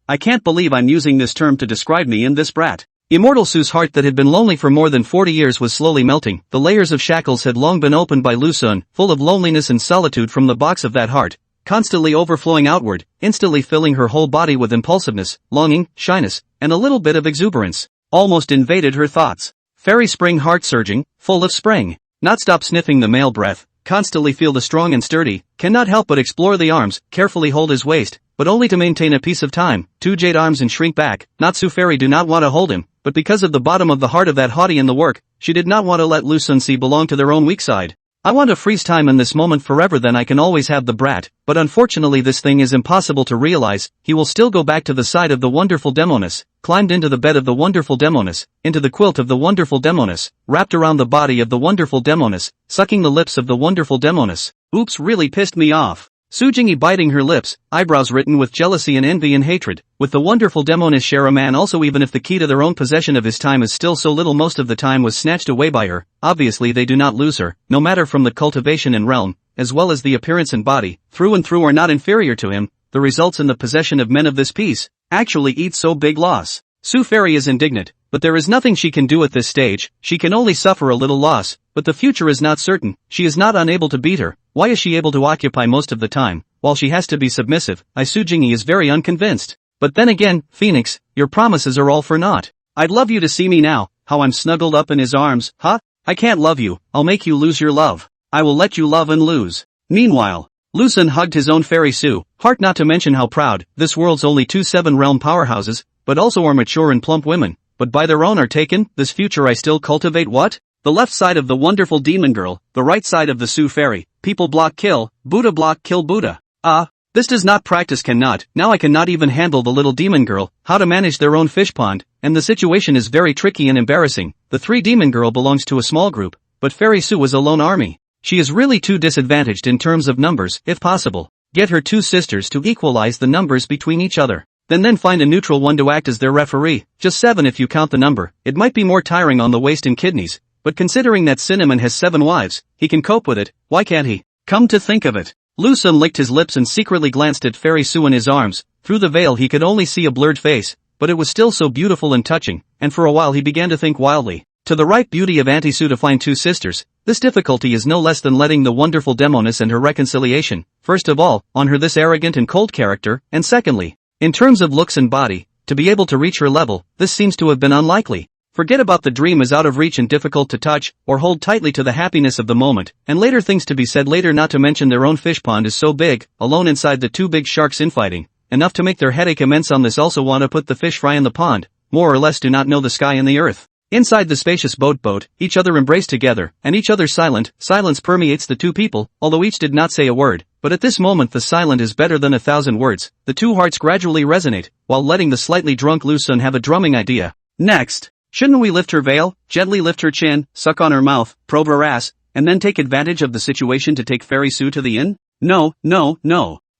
I can't believe I'm using this term to describe me and this brat. Immortal Su's heart that had been lonely for more than 40 years was slowly melting. The layers of shackles had long been opened by Lu Sun, full of loneliness and solitude from the box of that heart, constantly overflowing outward, instantly filling her whole body with impulsiveness, longing, shyness, and a little bit of exuberance. Almost invaded her thoughts. Fairy spring heart surging, full of spring. Not stop sniffing the male breath, constantly feel the strong and sturdy, cannot help but explore the arms, carefully hold his waist, but only to maintain a piece of time. Two jade arms and shrink back. Not Su Fairy do not want to hold him, but because of the bottom of the heart of that haughty in the work, she did not want to let Lu Sun see belong to their own weak side. I want to freeze time in this moment forever, then I can always have the brat, but unfortunately this thing is impossible to realize. He will still go back to the side of the wonderful Demoness, climbed into the bed of the wonderful Demoness, into the quilt of the wonderful Demoness, wrapped around the body of the wonderful Demoness, sucking the lips of the wonderful Demoness. Oops, really pissed me off. Su Jingyi biting her lips, eyebrows written with jealousy and envy and hatred. With the wonderful Demoness share a man also, even if the key to their own possession of his time is still so little, most of the time was snatched away by her. Obviously they do not lose her, no matter from the cultivation and realm, as well as the appearance and body, through and through are not inferior to him. The results in the possession of men of this piece actually eat so big loss. Su Fairy is indignant, but there is nothing she can do at this stage. She can only suffer a little loss, but the future is not certain. She is not unable to beat her. Why is she able to occupy most of the time, while she has to be submissive? Su Jingyi is very unconvinced. But then again, Phoenix, your promises are all for naught. I'd love you to see me now, how I'm snuggled up in his arms. I can't love you, I'll make you lose your love. I will let you love and lose. Meanwhile, Lu Sun hugged his own Fairy Su, heart not to mention how proud. This world's only 2 7-realm powerhouses, but also are mature and plump women, but by their own are taken. This future I still cultivate. What? The left side of the wonderful demon girl, the right side of the Su Fairy. People block kill, Buddha block kill Buddha. This does not practice cannot. Now I cannot even handle the little demon girl, how to manage their own fish pond, and the situation is very tricky and embarrassing. The 3 demon girl belongs to a small group, but Fairy Su is a lone army. She is really too disadvantaged in terms of numbers. If possible, get her 2 sisters to equalize the numbers between each other. Then find a neutral one to act as their referee. Just 7 if you count the number. It might be more tiring on the waist and kidneys, but considering that Cinnamon has 7 wives, he can cope with it. Why can't he? Come to think of it. Lu Sun licked his lips and secretly glanced at Fairy Su in his arms. Through the veil he could only see a blurred face, but it was still so beautiful and touching, and for a while he began to think wildly. To the ripe beauty of Auntie Su to find 2 sisters, this difficulty is no less than letting the wonderful Demoness and her reconciliation, first of all, on her this arrogant and cold character, and secondly, in terms of looks and body, to be able to reach her level. This seems to have been unlikely. Forget about the dream as out of reach and difficult to touch, or hold tightly to the happiness of the moment, and later things to be said later, not to mention their own fish pond is so big, alone inside the 2 big sharks infighting, enough to make their headache immense. On this also want to put the fish fry in the pond, more or less do not know the sky and the earth. Inside the spacious boat, each other embraced together, and each other silent. Silence permeates the 2 people, although each did not say a word, but at this moment the silent is better than 1,000 words. The 2 hearts gradually resonate, while letting the slightly drunk Lu Sun have a drumming idea. Next, shouldn't we lift her veil, gently lift her chin, suck on her mouth, probe her ass, and then take advantage of the situation to take Fairy Su to the inn? No.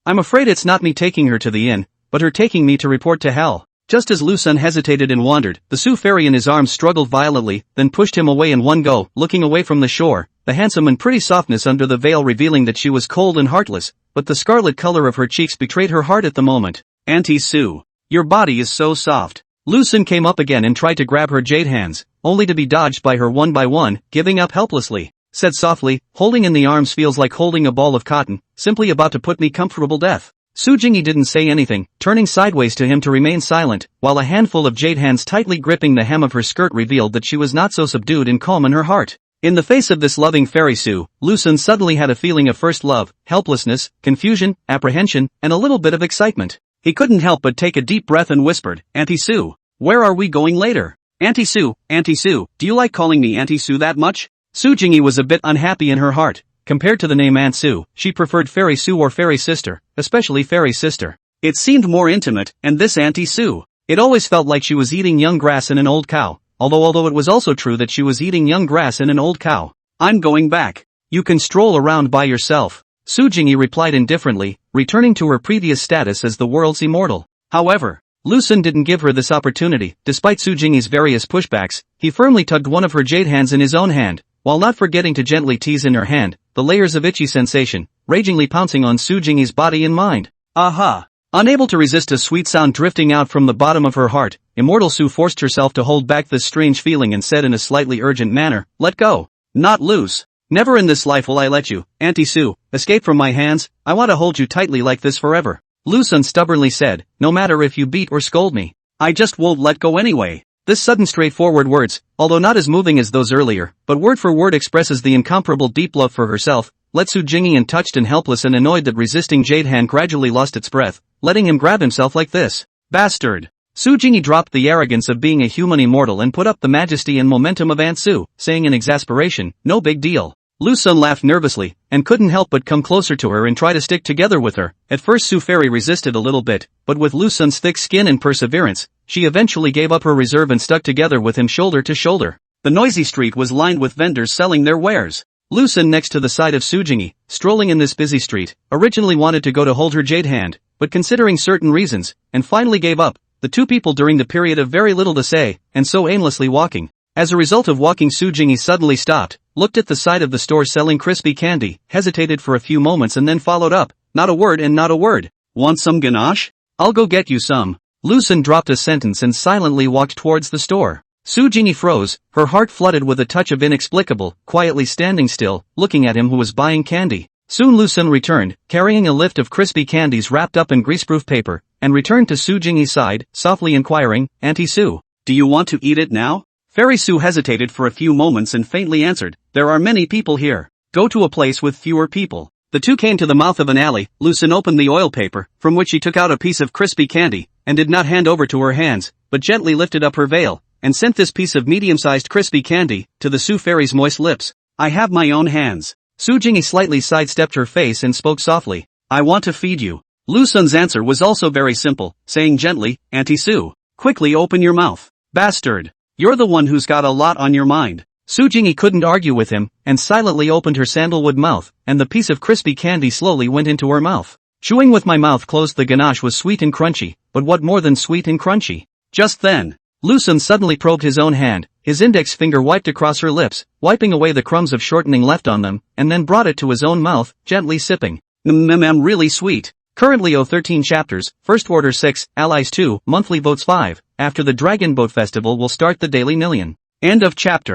I'm afraid it's not me taking her to the inn, but her taking me to report to hell. Just as Lu Sun hesitated and wandered, the Su Fairy in his arms struggled violently, then pushed him away in one go. Looking away from the shore, the handsome and pretty softness under the veil revealing that she was cold and heartless, but the scarlet color of her cheeks betrayed her heart at the moment. Auntie Sue, your body is so soft. Lucen came up again and tried to grab her jade hands, only to be dodged by her one by one, giving up helplessly. Said softly, holding in the arms feels like holding a ball of cotton, simply about to put me comfortable death. Su Jingyi didn't say anything, turning sideways to him to remain silent, while a handful of jade hands tightly gripping the hem of her skirt revealed that she was not so subdued and calm in her heart. In the face of this loving fairy Su, Lucen suddenly had a feeling of first love, helplessness, confusion, apprehension, and a little bit of excitement. He couldn't help but take a deep breath and whispered, Auntie Sue, where are we going later? Auntie Sue, do you like calling me Auntie Sue that much? Su Jingyi was a bit unhappy in her heart. Compared to the name Aunt Sue, she preferred Fairy Sue or Fairy Sister, especially Fairy Sister. It seemed more intimate, and this Auntie Sue. It always felt like she was eating young grass in an old cow, although it was also true that she was eating young grass in an old cow. I'm going back. You can stroll around by yourself. Su Jingyi replied indifferently, returning to her previous status as the world's immortal. However, Lucen didn't give her this opportunity. Despite Su Jingyi's various pushbacks, he firmly tugged one of her jade hands in his own hand, while not forgetting to gently tease in her hand the layers of itchy sensation, ragingly pouncing on Su Jingyi's body and mind. Aha! Unable to resist a sweet sound drifting out from the bottom of her heart, immortal Su forced herself to hold back this strange feeling and said in a slightly urgent manner, let go. Not loose. Never in this life will I let you, Auntie Sue, escape from my hands. I want to hold you tightly like this forever. Lucen stubbornly said, no matter if you beat or scold me. I just won't let go anyway. This sudden straightforward words, although not as moving as those earlier, but word for word expresses the incomparable deep love for herself, left Su Jingyi untouched and helpless and annoyed that resisting jade hand gradually lost its breath, letting him grab himself like this. Bastard! Su Jingyi dropped the arrogance of being a human immortal and put up the majesty and momentum of Aunt Sue, saying in exasperation, no big deal. Lucen laughed nervously, and couldn't help but come closer to her and try to stick together with her. At first Su Fairy resisted a little bit, but with Lucen's thick skin and perseverance, she eventually gave up her reserve and stuck together with him shoulder to shoulder. The noisy street was lined with vendors selling their wares. Lucen, next to the side of Su Jingyi, strolling in this busy street, originally wanted to go to hold her jade hand, but considering certain reasons, and finally gave up. The two people during the period of very little to say, and so aimlessly walking. As a result of walking, Su Jingyi suddenly stopped, looked at the side of the store selling crispy candy, hesitated for a few moments and then followed up, not a word and not a word. Want some ganache? I'll go get you some. Lucen dropped a sentence and silently walked towards the store. Su Jingyi froze, her heart flooded with a touch of inexplicable, quietly standing still, looking at him who was buying candy. Soon Lucen returned, carrying a lift of crispy candies wrapped up in greaseproof paper, and returned to Su Jingyi's side, softly inquiring, Auntie Sue, do you want to eat it now? Fairy Sue hesitated for a few moments and faintly answered, there are many people here. Go to a place with fewer people. The two came to the mouth of an alley. Lucen opened the oil paper, from which she took out a piece of crispy candy, and did not hand over to her hands, but gently lifted up her veil, and sent this piece of medium-sized crispy candy to the Su Fairy's moist lips. I have my own hands. Su Jingyi slightly sidestepped her face and spoke softly. I want to feed you. Lucen's answer was also very simple, saying gently, Auntie Sue, quickly open your mouth. Bastard. You're the one who's got a lot on your mind. Su Jingyi couldn't argue with him, and silently opened her sandalwood mouth, and the piece of crispy candy slowly went into her mouth. Chewing with my mouth closed, the ganache was sweet and crunchy, but what more than sweet and crunchy? Just then, Lucen suddenly probed his own hand, his index finger wiped across her lips, wiping away the crumbs of shortening left on them, and then brought it to his own mouth, gently sipping. Really sweet. Currently 13 chapters, First Order 6, Allies 2, Monthly Votes 5. After the Dragon Boat Festival will start the Daily Million. End of chapter.